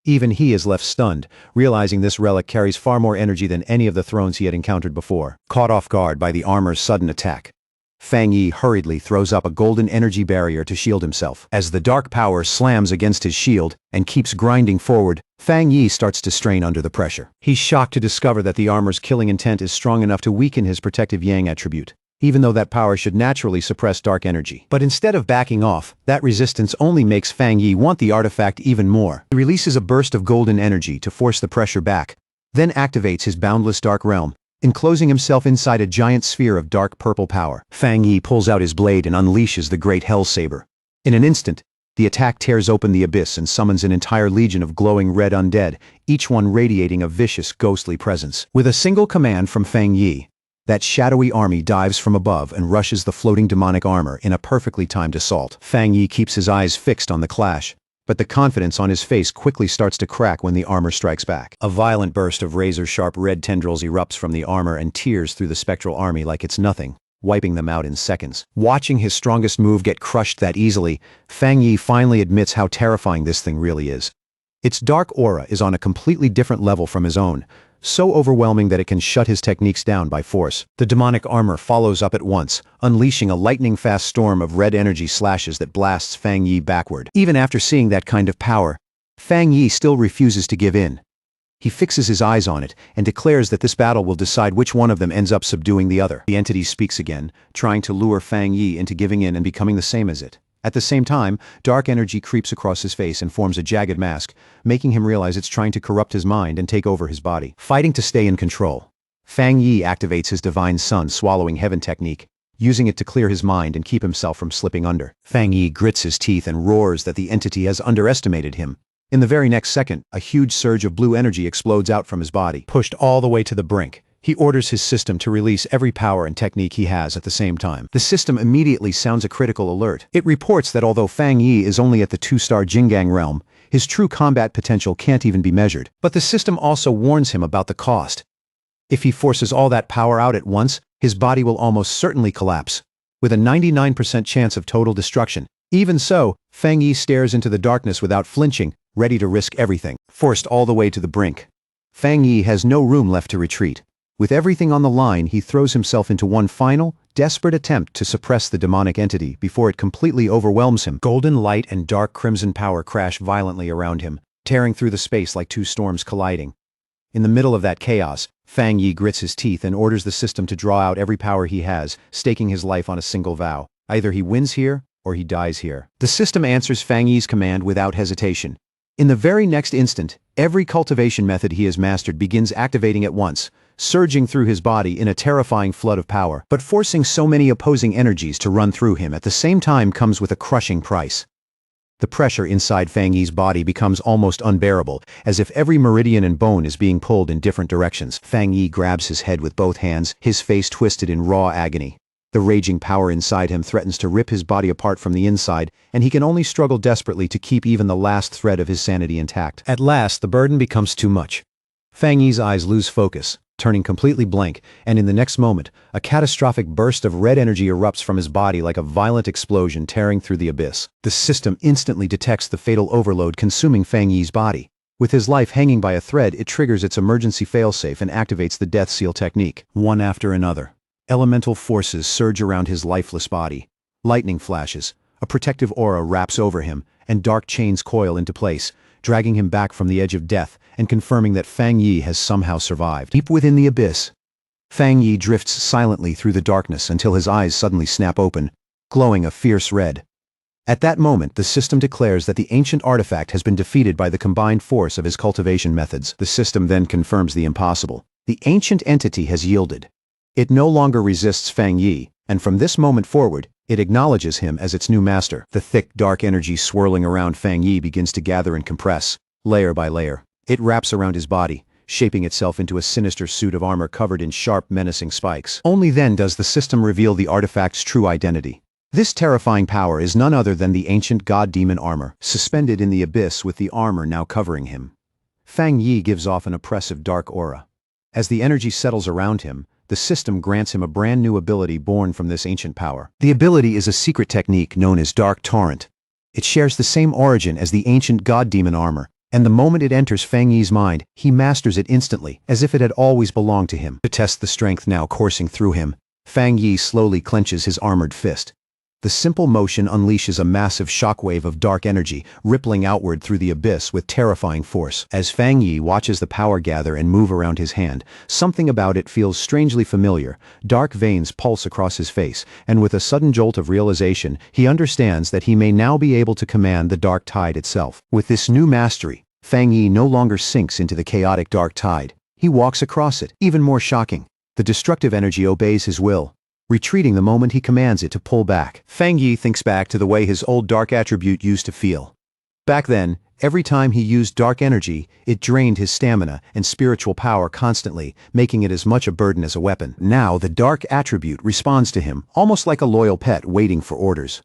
Even he is left stunned, realizing this relic carries far more energy than any of the thrones he had encountered before. Caught off guard by the armor's sudden attack, Fang Yi hurriedly throws up a golden energy barrier to shield himself. As the dark power slams against his shield and keeps grinding forward, Fang Yi starts to strain under the pressure. He's shocked to discover that the armor's killing intent is strong enough to weaken his protective yang attribute, even though that power should naturally suppress dark energy. But instead of backing off, that resistance only makes Fang Yi want the artifact even more. He releases a burst of golden energy to force the pressure back, then activates his boundless dark realm, enclosing himself inside a giant sphere of dark purple power. Fang Yi pulls out his blade and unleashes the great Hell Saber. In an instant, the attack tears open the abyss and summons an entire legion of glowing red undead, each one radiating a vicious, ghostly presence. With a single command from Fang Yi, that shadowy army dives from above and rushes the floating demonic armor in a perfectly timed assault. Fang Yi keeps his eyes fixed on the clash, but the confidence on his face quickly starts to crack when the armor strikes back. A violent burst of razor-sharp red tendrils erupts from the armor and tears through the spectral army like it's nothing, wiping them out in seconds. Watching his strongest move get crushed that easily, Fang Yi finally admits how terrifying this thing really is. Its dark aura is on a completely different level from his own, so overwhelming that it can shut his techniques down by force. The demonic armor follows up at once, unleashing a lightning-fast storm of red energy slashes that blasts Fang Yi backward. Even after seeing that kind of power, Fang Yi still refuses to give in. He fixes his eyes on it and declares that this battle will decide which one of them ends up subduing the other. The entity speaks again, trying to lure Fang Yi into giving in and becoming the same as it. At the same time, dark energy creeps across his face and forms a jagged mask, making him realize it's trying to corrupt his mind and take over his body. Fighting to stay in control, Fang Yi activates his Divine Sun Swallowing Heaven technique, using it to clear his mind and keep himself from slipping under. Fang Yi grits his teeth and roars that the entity has underestimated him. In the very next second, a huge surge of blue energy explodes out from his body. Pushed all the way to the brink, he orders his system to release every power and technique he has at the same time. The system immediately sounds a critical alert. It reports that although Fang Yi is only at the 2-star Jingang realm, his true combat potential can't even be measured. But the system also warns him about the cost. If he forces all that power out at once, his body will almost certainly collapse, with a 99% chance of total destruction. Even so, Fang Yi stares into the darkness without flinching, ready to risk everything. Forced all the way to the brink, Fang Yi has no room left to retreat. With everything on the line, he throws himself into one final, desperate attempt to suppress the demonic entity before it completely overwhelms him. Golden light and dark crimson power crash violently around him, tearing through the space like two storms colliding. In the middle of that chaos, Fang Yi grits his teeth and orders the system to draw out every power he has, staking his life on a single vow. Either he wins here, or he dies here. The system answers Fang Yi's command without hesitation. In the very next instant, every cultivation method he has mastered begins activating at once, surging through his body in a terrifying flood of power. But forcing so many opposing energies to run through him at the same time comes with a crushing price. The pressure inside Fang Yi's body becomes almost unbearable, as if every meridian and bone is being pulled in different directions. Fang Yi grabs his head with both hands, his face twisted in raw agony. The raging power inside him threatens to rip his body apart from the inside, and he can only struggle desperately to keep even the last thread of his sanity intact. At last, the burden becomes too much. Fang Yi's eyes lose focus, turning completely blank, and in the next moment, a catastrophic burst of red energy erupts from his body like a violent explosion tearing through the abyss. The system instantly detects the fatal overload consuming Fang Yi's body. With his life hanging by a thread, it triggers its emergency failsafe and activates the Death Seal technique. One after another, elemental forces surge around his lifeless body. Lightning flashes, a protective aura wraps over him, and dark chains coil into place, dragging him back from the edge of death and confirming that Fang Yi has somehow survived. Deep within the abyss, Fang Yi drifts silently through the darkness until his eyes suddenly snap open, glowing a fierce red. At that moment, the system declares that the ancient artifact has been defeated by the combined force of his cultivation methods. The system then confirms the impossible. The ancient entity has yielded. It no longer resists Fang Yi, and from this moment forward, It acknowledges him as its new master. The thick, dark energy swirling around Fang Yi begins to gather and compress, layer by layer. It wraps around his body, shaping itself into a sinister suit of armor covered in sharp, menacing spikes. Only then does the system reveal the artifact's true identity. This terrifying power is none other than the ancient god-demon armor, suspended in the abyss with the armor now covering him. Fang Yi gives off an oppressive dark aura. As the energy settles around him, the system grants him a brand new ability born from this ancient power. The ability is a secret technique known as Dark Torrent. It shares the same origin as the ancient god-demon armor, and the moment it enters Fang Yi's mind, he masters it instantly, as if it had always belonged to him. To test the strength now coursing through him, Fang Yi slowly clenches his armored fist. The simple motion unleashes a massive shockwave of dark energy, rippling outward through the abyss with terrifying force. As Fang Yi watches the power gather and move around his hand, something about it feels strangely familiar. Dark veins pulse across his face, and with a sudden jolt of realization, he understands that he may now be able to command the dark tide itself. With this new mastery, Fang Yi no longer sinks into the chaotic dark tide. He walks across it. Even more shocking, the destructive energy obeys his will, retreating the moment he commands it to pull back. Fang Yi thinks back to the way his old dark attribute used to feel. Back then, every time he used dark energy, it drained his stamina and spiritual power constantly, making it as much a burden as a weapon. Now the dark attribute responds to him, almost like a loyal pet waiting for orders.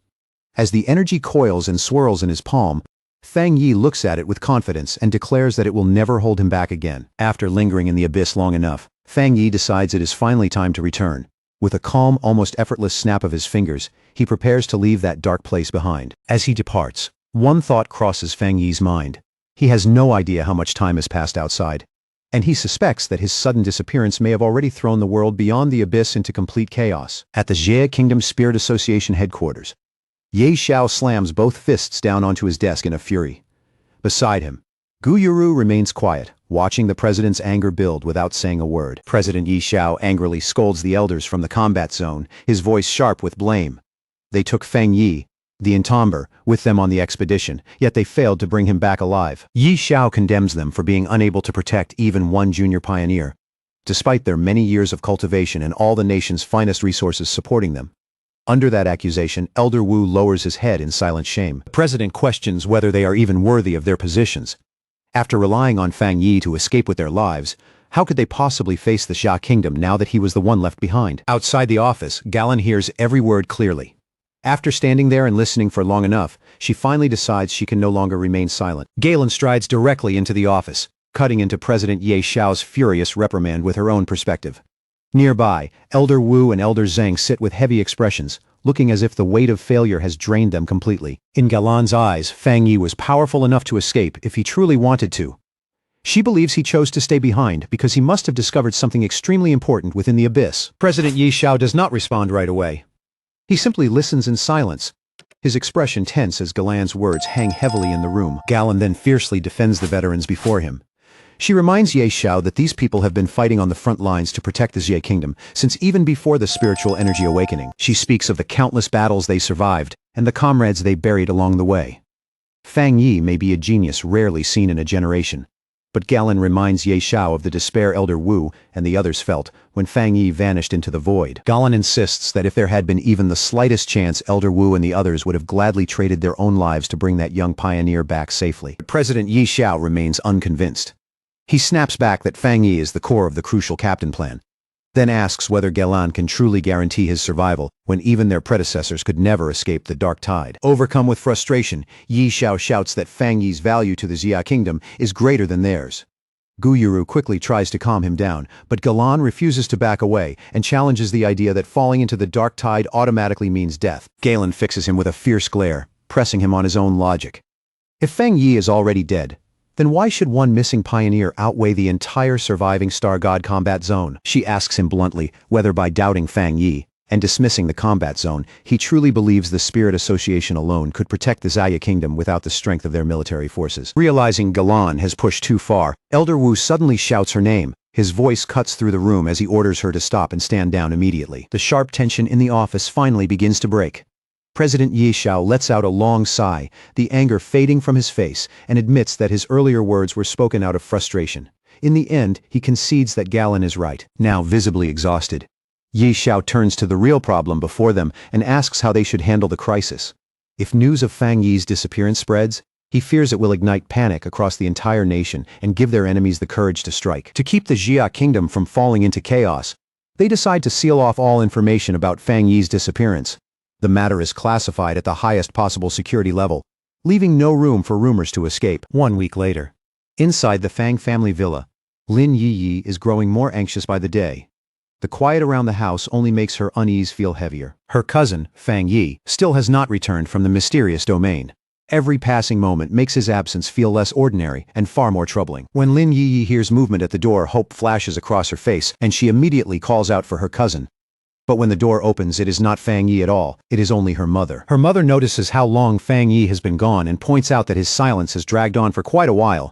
As the energy coils and swirls in his palm, Fang Yi looks at it with confidence and declares that it will never hold him back again. After lingering in the abyss long enough, Fang Yi decides it is finally time to return. With a calm, almost effortless snap of his fingers, he prepares to leave that dark place behind. As he departs, one thought crosses Fang Yi's mind. He has no idea how much time has passed outside, and he suspects that his sudden disappearance may have already thrown the world beyond the abyss into complete chaos. At the Jie Kingdom Spirit Association headquarters, Ye Xiao slams both fists down onto his desk in a fury. Beside him, Gu Yuru remains quiet, watching the president's anger build without saying a word. President Ye Xiao angrily scolds the elders from the combat zone, his voice sharp with blame. They took Fang Yi, the entomber, with them on the expedition, yet they failed to bring him back alive. Ye Xiao condemns them for being unable to protect even one junior pioneer, despite their many years of cultivation and all the nation's finest resources supporting them. Under that accusation, Elder Wu lowers his head in silent shame. The president questions whether they are even worthy of their positions. After relying on Fang Yi to escape with their lives, how could they possibly face the Xia Kingdom now that he was the one left behind? Outside the office, Galen hears every word clearly. After standing there and listening for long enough, she finally decides she can no longer remain silent. Galen strides directly into the office, cutting into President Ye Xiao's furious reprimand with her own perspective. Nearby, Elder Wu and Elder Zheng sit with heavy expressions, looking as if the weight of failure has drained them completely. In Galan's eyes, Fang Yi was powerful enough to escape if he truly wanted to. She believes he chose to stay behind because he must have discovered something extremely important within the abyss. President Ye Xiao does not respond right away. He simply listens in silence, his expression tense as Galan's words hang heavily in the room. Galen then fiercely defends the veterans before him. She reminds Ye Xiao that these people have been fighting on the front lines to protect the Jie Kingdom since even before the spiritual energy awakening. She speaks of the countless battles they survived and the comrades they buried along the way. Fang Yi may be a genius rarely seen in a generation, but Galen reminds Ye Xiao of the despair Elder Wu and the others felt when Fang Yi vanished into the void. Galen insists that if there had been even the slightest chance, Elder Wu and the others would have gladly traded their own lives to bring that young pioneer back safely. But President Ye Xiao remains unconvinced. He snaps back that Fang Yi is the core of the crucial captain plan, then asks whether Galen can truly guarantee his survival when even their predecessors could never escape the dark tide. Overcome with frustration, Ye Xiao shouts that Fang Yi's value to the Jia Kingdom is greater than theirs. Gu Yuru quickly tries to calm him down, but Galen refuses to back away and challenges the idea that falling into the dark tide automatically means death. Galen fixes him with a fierce glare, pressing him on his own logic. If Fang Yi is already dead, then why should one missing pioneer outweigh the entire surviving Star God combat zone? She asks him bluntly whether by doubting Fang Yi and dismissing the combat zone, he truly believes the Spirit Association alone could protect the Xia Kingdom without the strength of their military forces. Realizing Galen has pushed too far, Elder Wu suddenly shouts her name. His voice cuts through the room as he orders her to stop and stand down immediately. The sharp tension in the office finally begins to break. President Ye Xiao lets out a long sigh, the anger fading from his face, and admits that his earlier words were spoken out of frustration. In the end, he concedes that Galen is right. Now visibly exhausted, Yi Xiao turns to the real problem before them and asks how they should handle the crisis. If news of Fang Yi's disappearance spreads, he fears it will ignite panic across the entire nation and give their enemies the courage to strike. To keep the Jia kingdom from falling into chaos, they decide to seal off all information about Fang Yi's disappearance. The matter is classified at the highest possible security level, leaving no room for rumors to escape. 1 week later, inside the Fang family villa, Lin Yi is growing more anxious by the day. The quiet around the house only makes her unease feel heavier. Her cousin, Fang Yi, still has not returned from the mysterious domain. Every passing moment makes his absence feel less ordinary and far more troubling. When Lin Yi hears movement at the door, hope flashes across her face, and she immediately calls out for her cousin. But when the door opens, it is not Fang Yi at all, it is only her mother. Her mother notices how long Fang Yi has been gone and points out that his silence has dragged on for quite a while.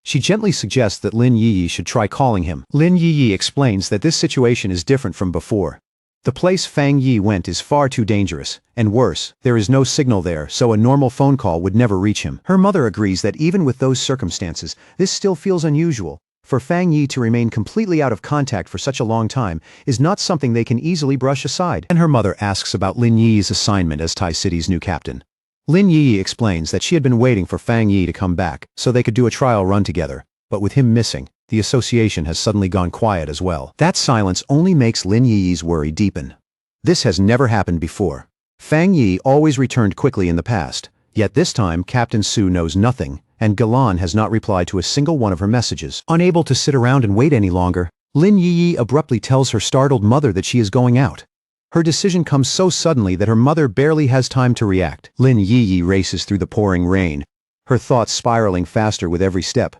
She gently suggests that Lin Yi should try calling him. Lin Yi explains that this situation is different from before. The place Fang Yi went is far too dangerous, and worse, there is no signal there, so a normal phone call would never reach him. Her mother agrees that even with those circumstances, this still feels unusual. For Fang Yi to remain completely out of contact for such a long time is not something they can easily brush aside. And her mother asks about Lin Yi's assignment as Tai City's new captain. Lin Yi explains that she had been waiting for Fang Yi to come back so they could do a trial run together, but with him missing, the association has suddenly gone quiet as well. That silence only makes Lin Yi's worry deepen. This has never happened before. Fang Yi always returned quickly in the past, yet this time Captain Su knows nothing, and Galan has not replied to a single one of her messages. Unable to sit around and wait any longer, Lin Yi abruptly tells her startled mother that she is going out. Her decision comes so suddenly that her mother barely has time to react. Lin Yi races through the pouring rain, her thoughts spiraling faster with every step.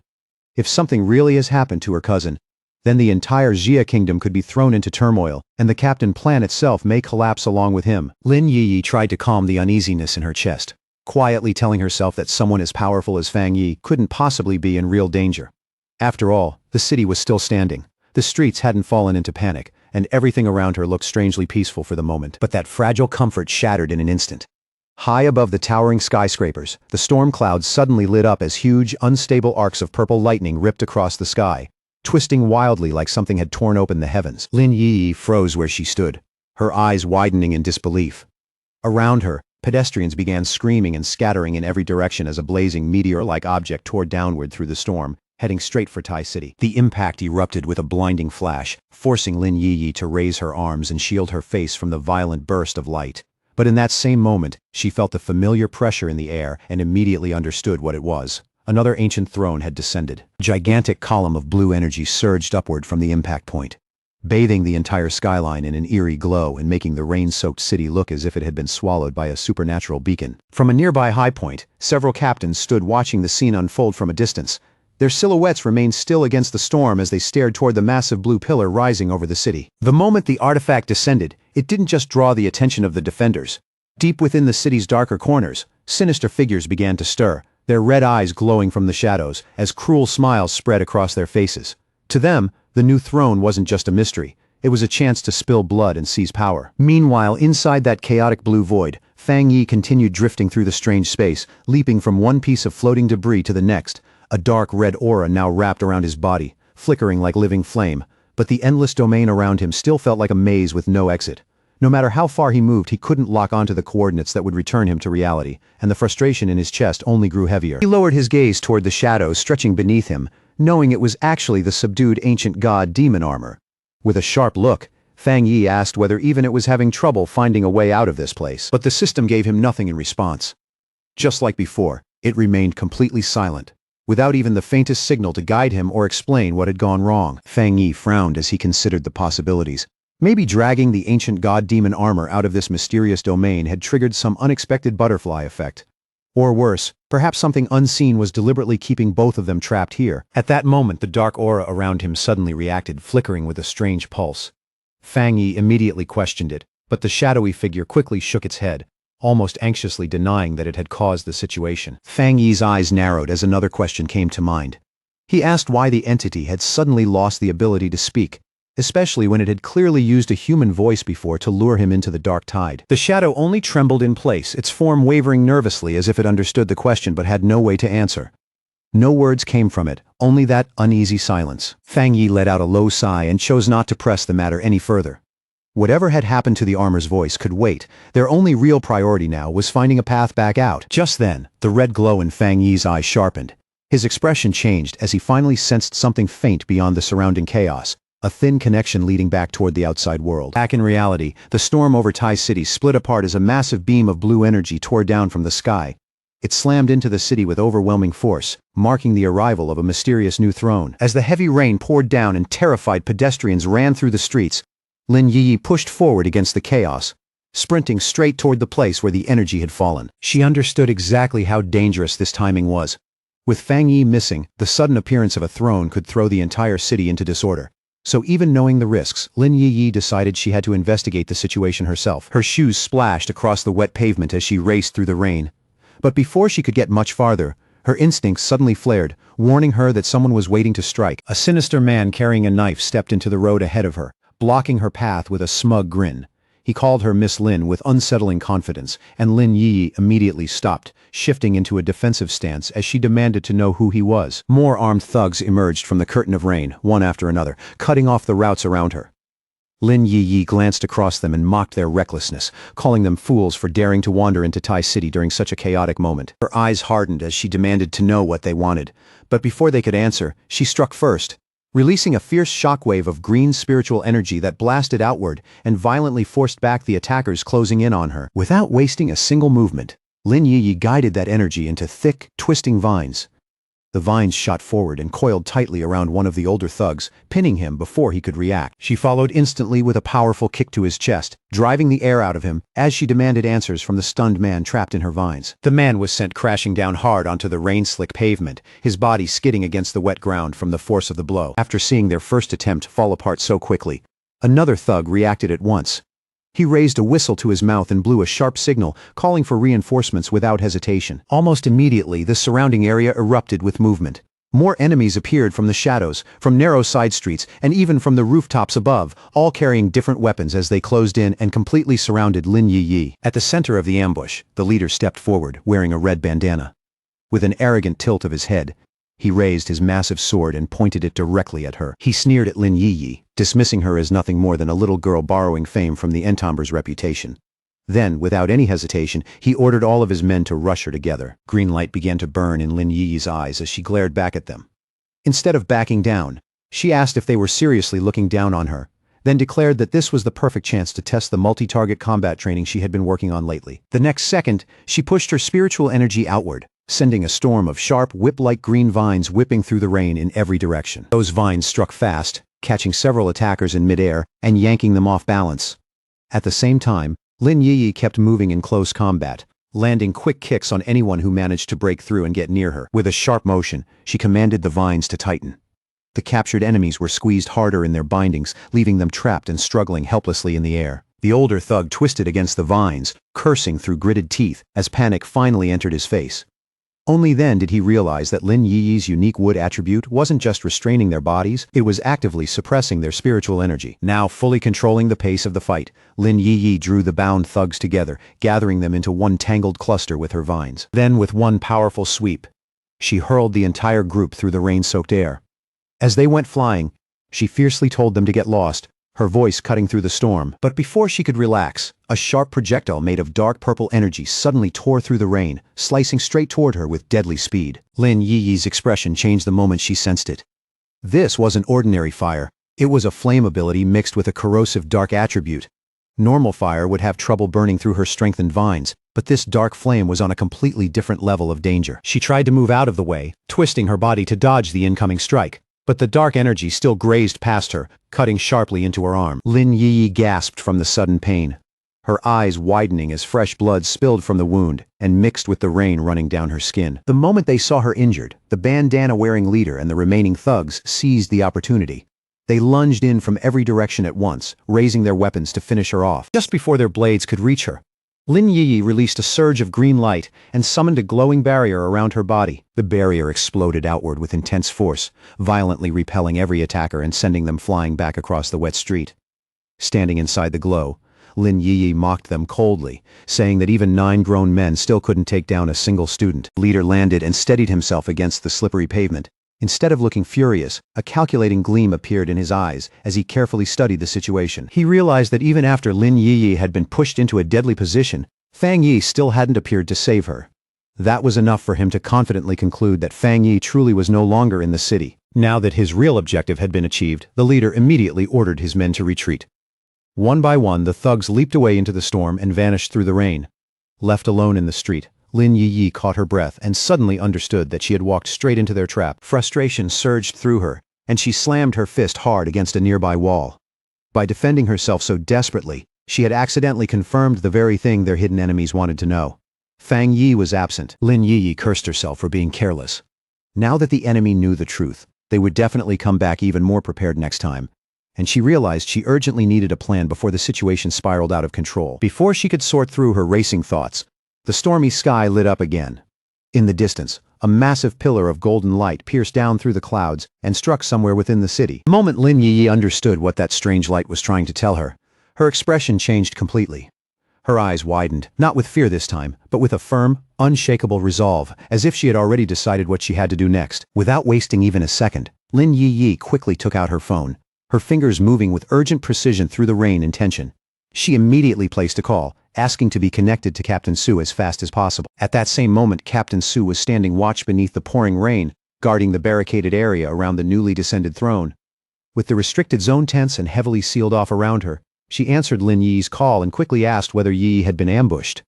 If something really has happened to her cousin, then the entire Jia kingdom could be thrown into turmoil, and the captain plan itself may collapse along with him. Lin Yi tried to calm the uneasiness in her chest, quietly telling herself that someone as powerful as Fang Yi couldn't possibly be in real danger. After all, the city was still standing. The streets hadn't fallen into panic, and everything around her looked strangely peaceful for the moment. But that fragile comfort shattered in an instant. High above the towering skyscrapers, the storm clouds suddenly lit up as huge, unstable arcs of purple lightning ripped across the sky, twisting wildly like something had torn open the heavens. Lin Yi froze where she stood, her eyes widening in disbelief. Around her, pedestrians began screaming and scattering in every direction as a blazing meteor-like object tore downward through the storm, heading straight for Tai City. The impact erupted with a blinding flash, forcing Lin Yi to raise her arms and shield her face from the violent burst of light. But in that same moment, she felt the familiar pressure in the air and immediately understood what it was. Another ancient throne had descended. A gigantic column of blue energy surged upward from the impact point, bathing the entire skyline in an eerie glow and making the rain-soaked city look as if it had been swallowed by a supernatural beacon. From a nearby high point, several captains stood watching the scene unfold from a distance. Their silhouettes remained still against the storm as they stared toward the massive blue pillar rising over the city. The moment the artifact descended, it didn't just draw the attention of the defenders. Deep within the city's darker corners, sinister figures began to stir, their red eyes glowing from the shadows as cruel smiles spread across their faces. To them, the new throne wasn't just a mystery. It was a chance to spill blood and seize power. Meanwhile, inside that chaotic blue void, Fang Yi continued drifting through the strange space, leaping from one piece of floating debris to the next. A dark red aura now wrapped around his body, flickering like living flame, but the endless domain around him still felt like a maze with no exit. No matter how far he moved, he couldn't lock onto the coordinates that would return him to reality, and the frustration in his chest only grew heavier. He lowered his gaze toward the shadows stretching beneath him, knowing it was actually the subdued ancient god demon armor. With a sharp look, Fang Yi asked whether even it was having trouble finding a way out of this place, but the system gave him nothing in response. Just like before, it remained completely silent, without even the faintest signal to guide him or explain what had gone wrong. Fang Yi frowned as he considered the possibilities. Maybe dragging the ancient god-demon armor out of this mysterious domain had triggered some unexpected butterfly effect. Or worse, perhaps something unseen was deliberately keeping both of them trapped here. At that moment, the dark aura around him suddenly reacted, flickering with a strange pulse. Fang Yi immediately questioned it, but the shadowy figure quickly shook its head, almost anxiously denying that it had caused the situation. Fang Yi's eyes narrowed as another question came to mind. He asked why the entity had suddenly lost the ability to speak, especially when it had clearly used a human voice before to lure him into the dark tide. The shadow only trembled in place, its form wavering nervously as if it understood the question but had no way to answer. No words came from it, only that uneasy silence. Fang Yi let out a low sigh and chose not to press the matter any further. Whatever had happened to the armor's voice could wait. Their only real priority now was finding a path back out. Just then, the red glow in Fang Yi's eyes sharpened. His expression changed as he finally sensed something faint beyond the surrounding chaos. A thin connection leading back toward the outside world. Back in reality, the storm over Tai City split apart as a massive beam of blue energy tore down from the sky. It slammed into the city with overwhelming force, marking the arrival of a mysterious new throne. As the heavy rain poured down and terrified pedestrians ran through the streets, Lin Yi pushed forward against the chaos, sprinting straight toward the place where the energy had fallen. She understood exactly how dangerous this timing was. With Fang Yi missing, the sudden appearance of a throne could throw the entire city into disorder. So even knowing the risks, Lin Yi decided she had to investigate the situation herself. Her shoes splashed across the wet pavement as she raced through the rain. But before she could get much farther, her instincts suddenly flared, warning her that someone was waiting to strike. A sinister man carrying a knife stepped into the road ahead of her, blocking her path with a smug grin. He called her Miss Lin with unsettling confidence, and Lin Yi immediately stopped, shifting into a defensive stance as she demanded to know who he was. More armed thugs emerged from the curtain of rain, one after another, cutting off the routes around her. Lin Yi glanced across them and mocked their recklessness, calling them fools for daring to wander into Tai City during such a chaotic moment. Her eyes hardened as she demanded to know what they wanted, but before they could answer, she struck first, releasing a fierce shockwave of green spiritual energy that blasted outward and violently forced back the attackers closing in on her. Without wasting a single movement, Lin Yi guided that energy into thick, twisting vines. The vines shot forward and coiled tightly around one of the older thugs, pinning him before he could react. She followed instantly with a powerful kick to his chest, driving the air out of him as she demanded answers from the stunned man trapped in her vines. The man was sent crashing down hard onto the rain-slick pavement, his body skidding against the wet ground from the force of the blow. After seeing their first attempt fall apart so quickly, another thug reacted at once. He raised a whistle to his mouth and blew a sharp signal, calling for reinforcements without hesitation. Almost immediately, the surrounding area erupted with movement. More enemies appeared from the shadows, from narrow side streets, and even from the rooftops above, all carrying different weapons as they closed in and completely surrounded Lin Yi. At the center of the ambush, the leader stepped forward, wearing a red bandana. With an arrogant tilt of his head, he raised his massive sword and pointed it directly at her. He sneered at Lin Yi, dismissing her as nothing more than a little girl borrowing fame from the Entombre's reputation. Then, without any hesitation, he ordered all of his men to rush her together. Green light began to burn in Lin Yi's eyes as she glared back at them. Instead of backing down, she asked if they were seriously looking down on her, then declared that this was the perfect chance to test the multi-target combat training she had been working on lately. The next second, she pushed her spiritual energy outward, sending a storm of sharp, whip-like green vines whipping through the rain in every direction. Those vines struck fast, catching several attackers in midair and yanking them off balance. At the same time, Lin Yi kept moving in close combat, landing quick kicks on anyone who managed to break through and get near her. With a sharp motion, she commanded the vines to tighten. The captured enemies were squeezed harder in their bindings, leaving them trapped and struggling helplessly in the air. The older thug twisted against the vines, cursing through gritted teeth as panic finally entered his face. Only then did he realize that Lin Yi's unique wood attribute wasn't just restraining their bodies, it was actively suppressing their spiritual energy. Now fully controlling the pace of the fight, Lin Yi drew the bound thugs together, gathering them into one tangled cluster with her vines. Then with one powerful sweep, she hurled the entire group through the rain-soaked air. As they went flying, she fiercely told them to get lost, her voice cutting through the storm. But before she could relax, a sharp projectile made of dark purple energy suddenly tore through the rain, slicing straight toward her with deadly speed. Lin Yi's expression changed the moment she sensed it. This wasn't ordinary fire. It was a flame ability mixed with a corrosive dark attribute. Normal fire would have trouble burning through her strengthened vines, but this dark flame was on a completely different level of danger. She tried to move out of the way, twisting her body to dodge the incoming strike. But the dark energy still grazed past her, cutting sharply into her arm. Lin Yi gasped from the sudden pain, her eyes widening as fresh blood spilled from the wound and mixed with the rain running down her skin. The moment they saw her injured, the bandana-wearing leader and the remaining thugs seized the opportunity. They lunged in from every direction at once, raising their weapons to finish her off. Just before their blades could reach her, Lin Yi released a surge of green light and summoned a glowing barrier around her body. The barrier exploded outward with intense force, violently repelling every attacker and sending them flying back across the wet street. Standing inside the glow, Lin Yi mocked them coldly, saying that even 9 grown men still couldn't take down a single student. The leader landed and steadied himself against the slippery pavement, Instead of looking furious, a calculating gleam appeared in his eyes as he carefully studied the situation. He realized that even after Lin Yiyi had been pushed into a deadly position, Fang Yi still hadn't appeared to save her. That was enough for him to confidently conclude that Fang Yi truly was no longer in the city. Now that his real objective had been achieved, the leader immediately ordered his men to retreat. One by one, the thugs leaped away into the storm and vanished through the rain. Left alone in the street, Lin Yiyi caught her breath and suddenly understood that she had walked straight into their trap. Frustration surged through her, and she slammed her fist hard against a nearby wall. By defending herself so desperately, she had accidentally confirmed the very thing their hidden enemies wanted to know. Fang Yi was absent. Lin Yiyi cursed herself for being careless. Now that the enemy knew the truth, they would definitely come back even more prepared next time. And she realized she urgently needed a plan before the situation spiraled out of control. Before she could sort through her racing thoughts, the stormy sky lit up again. In the distance, a massive pillar of golden light pierced down through the clouds and struck somewhere within the city. The moment Lin Yiyi understood what that strange light was trying to tell her, her expression changed completely. Her eyes widened, not with fear this time, but with a firm, unshakable resolve, as if she had already decided what she had to do next. Without wasting even a second, Lin Yiyi quickly took out her phone, her fingers moving with urgent precision through the rain and tension. She immediately placed a call, asking to be connected to Captain Su as fast as possible. At that same moment, Captain Su was standing watch beneath the pouring rain, guarding the barricaded area around the newly descended throne. With the restricted zone tense and heavily sealed off around her, she answered Lin Yi's call and quickly asked whether Yi had been ambushed.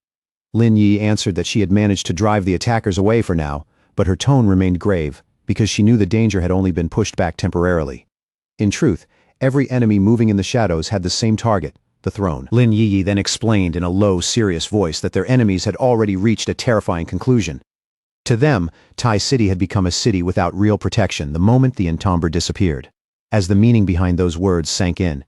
Lin Yi answered that she had managed to drive the attackers away for now, but her tone remained grave, because she knew the danger had only been pushed back temporarily. In truth, every enemy moving in the shadows had the same target, the throne. Lin Yi then explained in a low, serious voice that their enemies had already reached a terrifying conclusion. To them, Tai City had become a city without real protection the moment the entomber disappeared. As the meaning behind those words sank in,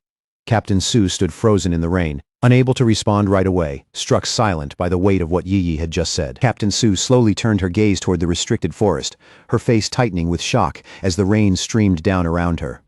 Captain Su stood frozen in the rain, unable to respond right away, struck silent by the weight of what Yi had just said. Captain Su slowly turned her gaze toward the restricted forest, her face tightening with shock as the rain streamed down around her.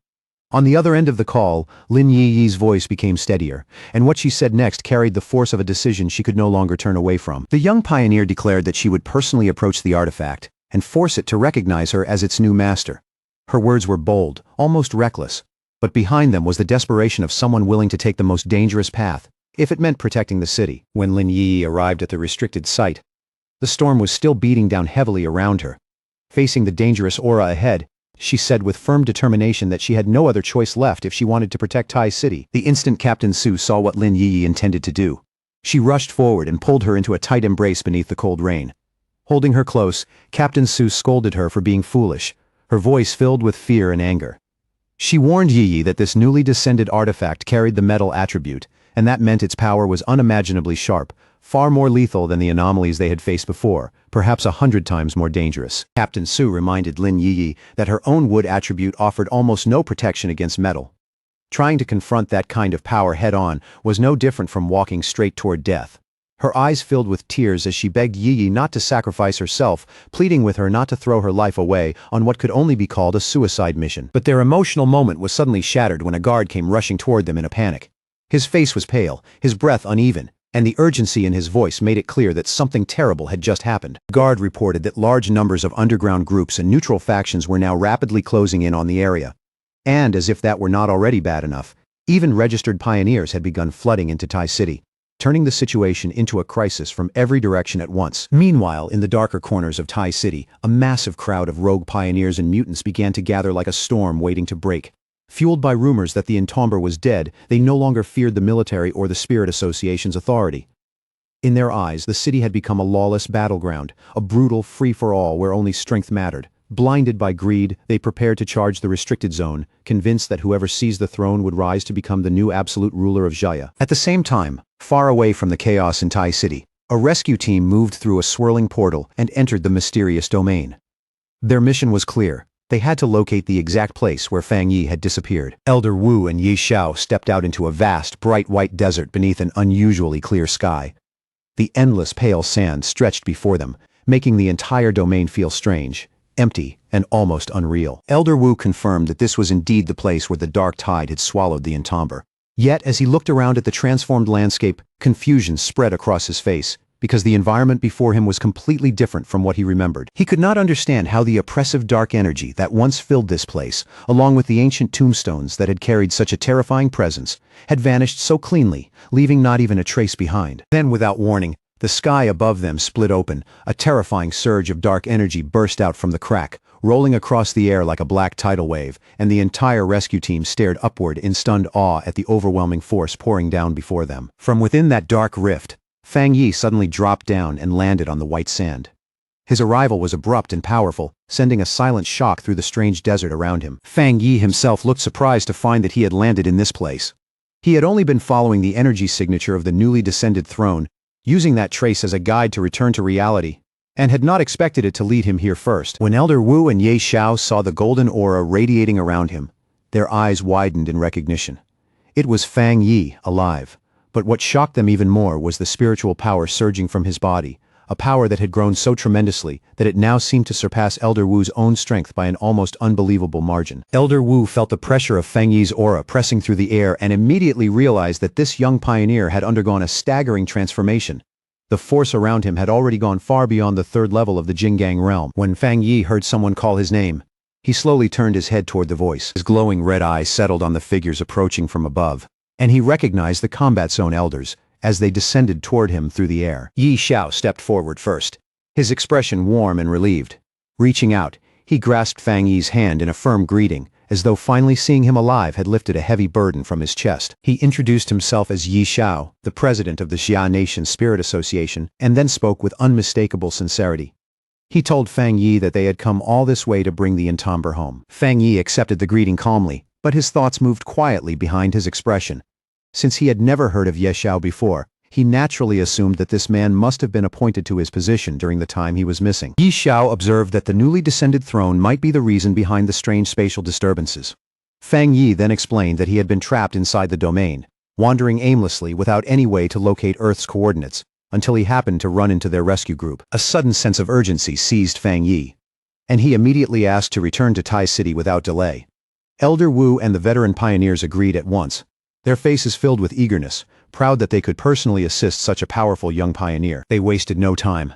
On the other end of the call, Lin Yi's voice became steadier, and what she said next carried the force of a decision she could no longer turn away from. The young pioneer declared that she would personally approach the artifact and force it to recognize her as its new master. Her words were bold, almost reckless, but behind them was the desperation of someone willing to take the most dangerous path, if it meant protecting the city. When Lin Yi arrived at the restricted site, the storm was still beating down heavily around her. Facing the dangerous aura ahead, she said with firm determination that she had no other choice left if she wanted to protect Tai City. The instant Captain Su saw what Lin Yi intended to do, she rushed forward and pulled her into a tight embrace beneath the cold rain. Holding her close, Captain Su scolded her for being foolish, her voice filled with fear and anger. She warned Yi that this newly descended artifact carried the metal attribute, and that meant its power was unimaginably sharp, far more lethal than the anomalies they had faced before, perhaps 100 times more dangerous. Captain Su reminded Lin Yi that her own wood attribute offered almost no protection against metal. Trying to confront that kind of power head-on was no different from walking straight toward death. Her eyes filled with tears as she begged Yi not to sacrifice herself, pleading with her not to throw her life away on what could only be called a suicide mission. But their emotional moment was suddenly shattered when a guard came rushing toward them in a panic. His face was pale, his breath uneven, and the urgency in his voice made it clear that something terrible had just happened. The guard reported that large numbers of underground groups and neutral factions were now rapidly closing in on the area. And as if that were not already bad enough, even registered pioneers had begun flooding into Tai City, turning the situation into a crisis from every direction at once. Meanwhile, in the darker corners of Tai City, a massive crowd of rogue pioneers and mutants began to gather like a storm waiting to break. Fueled by rumors that the entomber was dead, they no longer feared the military or the Spirit Association's authority. In their eyes, the city had become a lawless battleground, a brutal free-for-all where only strength mattered. Blinded by greed, they prepared to charge the restricted zone, convinced that whoever seized the throne would rise to become the new absolute ruler of Jaya. At the same time, far away from the chaos in Tai City, a rescue team moved through a swirling portal and entered the mysterious domain. Their mission was clear. They had to locate the exact place where Fang Yi had disappeared. Elder Wu and Yi Xiao stepped out into a vast, bright white desert beneath an unusually clear sky. The endless pale sand stretched before them, making the entire domain feel strange, empty, and almost unreal. Elder Wu confirmed that this was indeed the place where the dark tide had swallowed the entomber. Yet, as he looked around at the transformed landscape, confusion spread across his face. because the environment before him was completely different from what he remembered. He could not understand how the oppressive dark energy that once filled this place, along with the ancient tombstones that had carried such a terrifying presence, had vanished so cleanly, leaving not even a trace behind. Then, without warning, the sky above them split open, a terrifying surge of dark energy burst out from the crack, rolling across the air like a black tidal wave, and the entire rescue team stared upward in stunned awe at the overwhelming force pouring down before them. From within that dark rift, Fang Yi suddenly dropped down and landed on the white sand. His arrival was abrupt and powerful, sending a silent shock through the strange desert around him. Fang Yi himself looked surprised to find that he had landed in this place. He had only been following the energy signature of the newly descended throne, using that trace as a guide to return to reality, and had not expected it to lead him here first. When Elder Wu and Ye Xiao saw the golden aura radiating around him, their eyes widened in recognition. It was Fang Yi, alive. But what shocked them even more was the spiritual power surging from his body, a power that had grown so tremendously that it now seemed to surpass Elder Wu's own strength by an almost unbelievable margin. Elder Wu felt the pressure of Fang Yi's aura pressing through the air and immediately realized that this young pioneer had undergone a staggering transformation. The force around him had already gone far beyond the third level of the Jinggang realm. When Fang Yi heard someone call his name, he slowly turned his head toward the voice. His glowing red eyes settled on the figures approaching from above, and he recognized the combat zone elders as they descended toward him through the air. Ye Xiao stepped forward first, his expression warm and relieved. Reaching out, he grasped Fang Yi's hand in a firm greeting, as though finally seeing him alive had lifted a heavy burden from his chest. He introduced himself as Ye Xiao, the president of the Xia Nation Spirit Association, and then spoke with unmistakable sincerity. He told Fang Yi that they had come all this way to bring the entomber home. Fang Yi accepted the greeting calmly, but his thoughts moved quietly behind his expression. Since he had never heard of Ye Xiao before, he naturally assumed that this man must have been appointed to his position during the time he was missing. Ye Xiao observed that the newly descended throne might be the reason behind the strange spatial disturbances. Fang Yi then explained that he had been trapped inside the domain, wandering aimlessly without any way to locate Earth's coordinates, until he happened to run into their rescue group. A sudden sense of urgency seized Fang Yi, and he immediately asked to return to Tai City without delay. Elder Wu and the veteran pioneers agreed at once, their faces filled with eagerness, proud that they could personally assist such a powerful young pioneer. They wasted no time.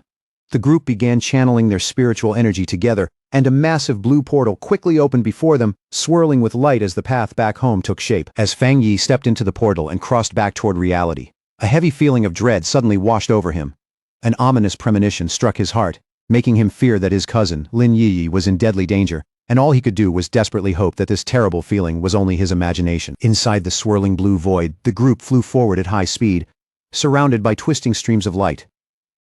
The group began channeling their spiritual energy together, and a massive blue portal quickly opened before them, swirling with light as the path back home took shape. As Fang Yi stepped into the portal and crossed back toward reality, a heavy feeling of dread suddenly washed over him. An ominous premonition struck his heart, making him fear that his cousin, Lin Yi, was in deadly danger, and all he could do was desperately hope that this terrible feeling was only his imagination. Inside the swirling blue void, the group flew forward at high speed, surrounded by twisting streams of light.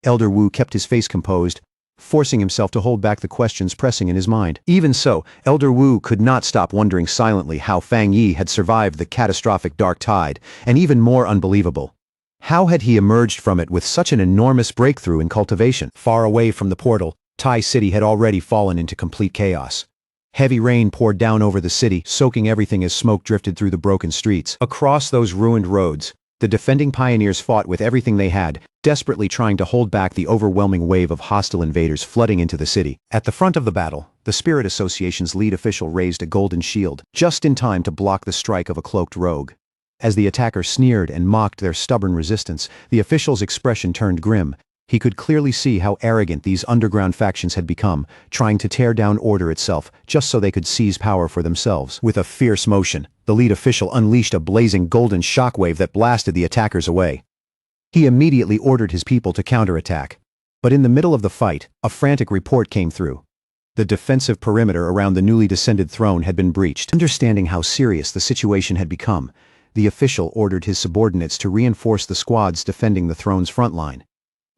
Elder Wu kept his face composed, forcing himself to hold back the questions pressing in his mind. Even so, Elder Wu could not stop wondering silently how Fang Yi had survived the catastrophic dark tide, and even more unbelievable, how had he emerged from it with such an enormous breakthrough in cultivation? Far away from the portal, Tai City had already fallen into complete chaos. Heavy rain poured down over the city, soaking everything as smoke drifted through the broken streets. Across those ruined roads, the defending pioneers fought with everything they had, desperately trying to hold back the overwhelming wave of hostile invaders flooding into the city. At the front of the battle, the Spirit Association's lead official raised a golden shield, just in time to block the strike of a cloaked rogue. As the attacker sneered and mocked their stubborn resistance, the official's expression turned grim. He could clearly see how arrogant these underground factions had become, trying to tear down order itself just so they could seize power for themselves. With a fierce motion, the lead official unleashed a blazing golden shockwave that blasted the attackers away. He immediately ordered his people to counterattack. But in the middle of the fight, a frantic report came through. The defensive perimeter around the newly descended throne had been breached. Understanding how serious the situation had become, the official ordered his subordinates to reinforce the squads defending the throne's front line.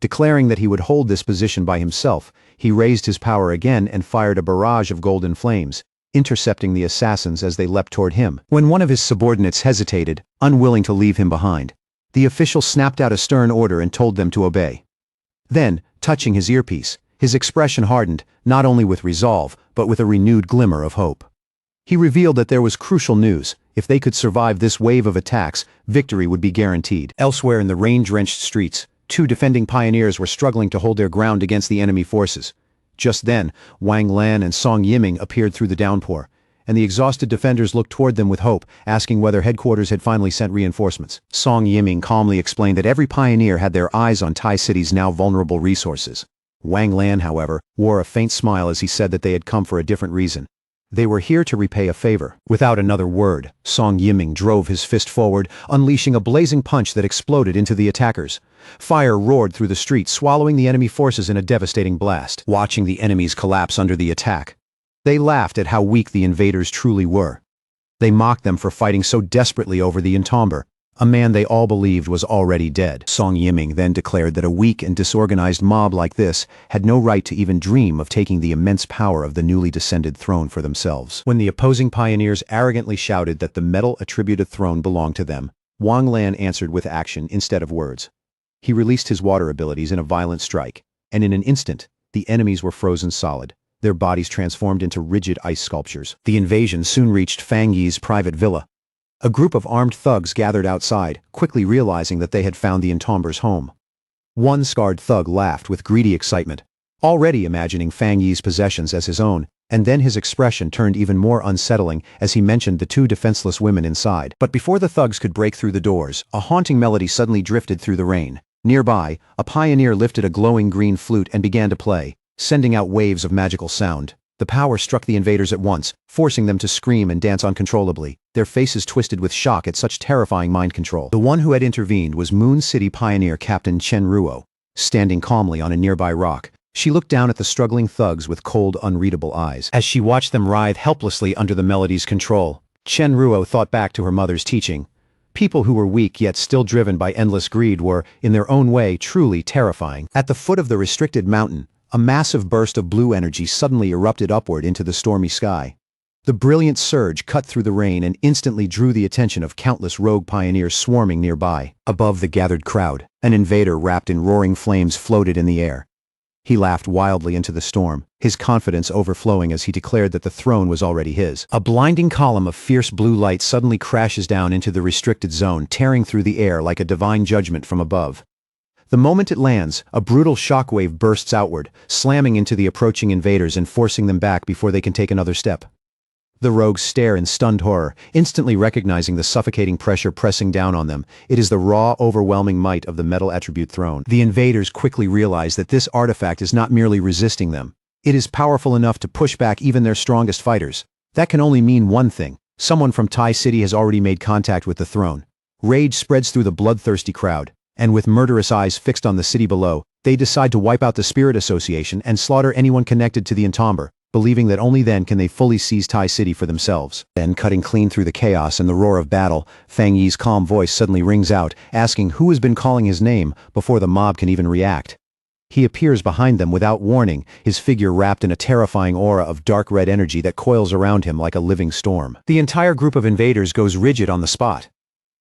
Declaring that he would hold this position by himself, he raised his power again and fired a barrage of golden flames, intercepting the assassins as they leapt toward him. When one of his subordinates hesitated, unwilling to leave him behind, the official snapped out a stern order and told them to obey. Then, touching his earpiece, his expression hardened, not only with resolve, but with a renewed glimmer of hope. He revealed that there was crucial news. If they could survive this wave of attacks, victory would be guaranteed. Elsewhere in the rain-drenched streets, two defending pioneers were struggling to hold their ground against the enemy forces. Just then, Wang Lan and Song Yiming appeared through the downpour, and the exhausted defenders looked toward them with hope, asking whether headquarters had finally sent reinforcements. Song Yiming calmly explained that every pioneer had their eyes on Tai City's now vulnerable resources. Wang Lan, however, wore a faint smile as he said that they had come for a different reason. They were here to repay a favor. Without another word, Song Yiming drove his fist forward, unleashing a blazing punch that exploded into the attackers. Fire roared through the street, swallowing the enemy forces in a devastating blast. Watching the enemies collapse under the attack, they laughed at how weak the invaders truly were. They mocked them for fighting so desperately over the entomber, a man they all believed was already dead. Song Yiming then declared that a weak and disorganized mob like this had no right to even dream of taking the immense power of the newly descended throne for themselves. When the opposing pioneers arrogantly shouted that the metal-attributed throne belonged to them, Wang Lan answered with action instead of words. He released his water abilities in a violent strike, and in an instant, the enemies were frozen solid, their bodies transformed into rigid ice sculptures. The invasion soon reached Fang Yi's private villa. A group of armed thugs gathered outside, quickly realizing that they had found the entomber's home. One scarred thug laughed with greedy excitement, already imagining Fang Yi's possessions as his own, and then his expression turned even more unsettling as he mentioned the two defenseless women inside. But before the thugs could break through the doors, a haunting melody suddenly drifted through the rain. Nearby, a pioneer lifted a glowing green flute and began to play, sending out waves of magical sound. The power struck the invaders at once, forcing them to scream and dance uncontrollably, their faces twisted with shock at such terrifying mind control. The one who had intervened was Moon City pioneer Captain Chen Ruo. Standing calmly on a nearby rock, she looked down at the struggling thugs with cold, unreadable eyes. As she watched them writhe helplessly under the melody's control, Chen Ruo thought back to her mother's teaching. People who were weak yet still driven by endless greed were, in their own way, truly terrifying. At the foot of the restricted mountain, a massive burst of blue energy suddenly erupted upward into the stormy sky. The brilliant surge cut through the rain and instantly drew the attention of countless rogue pioneers swarming nearby. Above the gathered crowd, an invader wrapped in roaring flames floated in the air. He laughed wildly into the storm, his confidence overflowing as he declared that the throne was already his. A blinding column of fierce blue light suddenly crashes down into the restricted zone, tearing through the air like a divine judgment from above. The moment it lands, a brutal shockwave bursts outward, slamming into the approaching invaders and forcing them back before they can take another step. The rogues stare in stunned horror, instantly recognizing the suffocating pressure pressing down on them. It is the raw, overwhelming might of the metal attribute throne. The invaders quickly realize that this artifact is not merely resisting them. It is powerful enough to push back even their strongest fighters. That can only mean one thing. Someone from Tai City has already made contact with the throne. Rage spreads through the bloodthirsty crowd, and with murderous eyes fixed on the city below, they decide to wipe out the Spirit Association and slaughter anyone connected to the entomber, believing that only then can they fully seize Tai City for themselves. Then, cutting clean through the chaos and the roar of battle, Fang Yi's calm voice suddenly rings out, asking who has been calling his name before the mob can even react. He appears behind them without warning, his figure wrapped in a terrifying aura of dark red energy that coils around him like a living storm. The entire group of invaders goes rigid on the spot,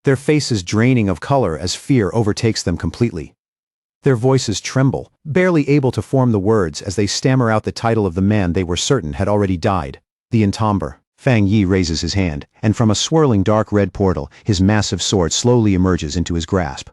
their faces draining of color as fear overtakes them completely. Their voices tremble, barely able to form the words as they stammer out the title of the man they were certain had already died. The entomber. Fang Yi raises his hand, and from a swirling dark red portal, his massive sword slowly emerges into his grasp.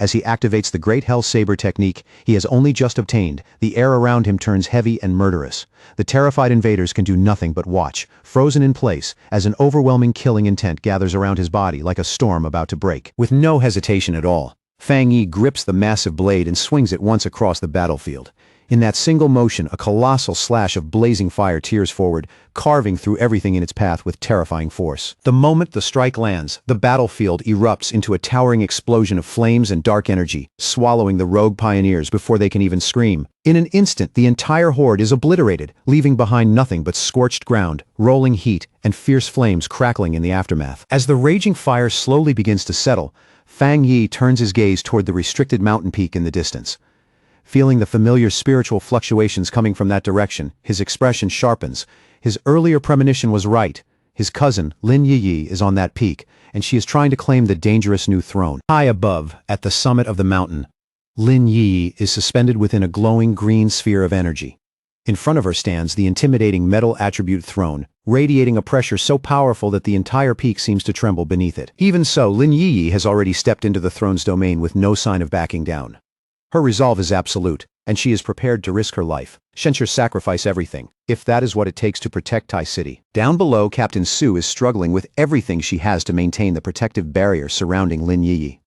As he activates the Great Hell Saber technique he has only just obtained, the air around him turns heavy and murderous. The terrified invaders can do nothing but watch, frozen in place, as an overwhelming killing intent gathers around his body like a storm about to break. With no hesitation at all, Fang Yi grips the massive blade and swings it once across the battlefield. In that single motion, a colossal slash of blazing fire tears forward, carving through everything in its path with terrifying force. The moment the strike lands, the battlefield erupts into a towering explosion of flames and dark energy, swallowing the rogue pioneers before they can even scream. In an instant, the entire horde is obliterated, leaving behind nothing but scorched ground, rolling heat, and fierce flames crackling in the aftermath. As the raging fire slowly begins to settle, Fang Yi turns his gaze toward the restricted mountain peak in the distance. Feeling the familiar spiritual fluctuations coming from that direction, his expression sharpens. His earlier premonition was right. His cousin, Lin Yiyi, is on that peak, and she is trying to claim the dangerous new throne. High above, at the summit of the mountain, Lin Yiyi is suspended within a glowing green sphere of energy. In front of her stands the intimidating metal attribute throne, radiating a pressure so powerful that the entire peak seems to tremble beneath it. Even so, Lin Yiyi has already stepped into the throne's domain with no sign of backing down. Her resolve is absolute. and she is prepared to risk her life. Shencher sacrifice everything, if that is what it takes to protect Tai City. Down below, Captain Su is struggling with everything she has to maintain the protective barrier surrounding Lin Yi.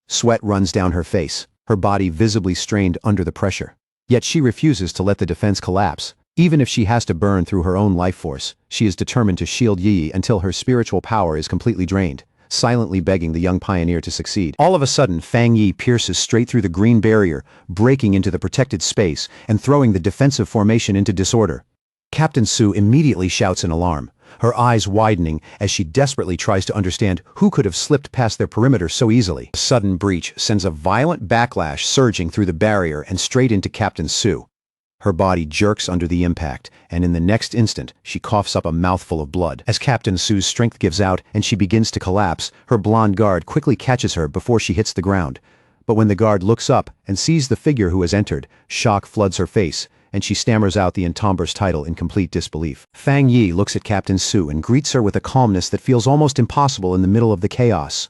Sweat runs down her face, her body visibly strained under the pressure. Yet she refuses to let the defense collapse. Even if she has to burn through her own life force, she is determined to shield Yi until her spiritual power is completely drained, silently begging the young pioneer to succeed. All of a sudden, Fang Yi pierces straight through the green barrier, breaking into the protected space and throwing the defensive formation into disorder. Captain Su immediately shouts in alarm, her eyes widening as she desperately tries to understand who could have slipped past their perimeter so easily. A sudden breach sends a violent backlash surging through the barrier and straight into Captain Su. Her body jerks under the impact, and in the next instant, she coughs up a mouthful of blood. As Captain Su's strength gives out and she begins to collapse, her blonde guard quickly catches her before she hits the ground. But when the guard looks up and sees the figure who has entered, shock floods her face, and she stammers out the entomber's title in complete disbelief. Fang Yi looks at Captain Su and greets her with a calmness that feels almost impossible in the middle of the chaos.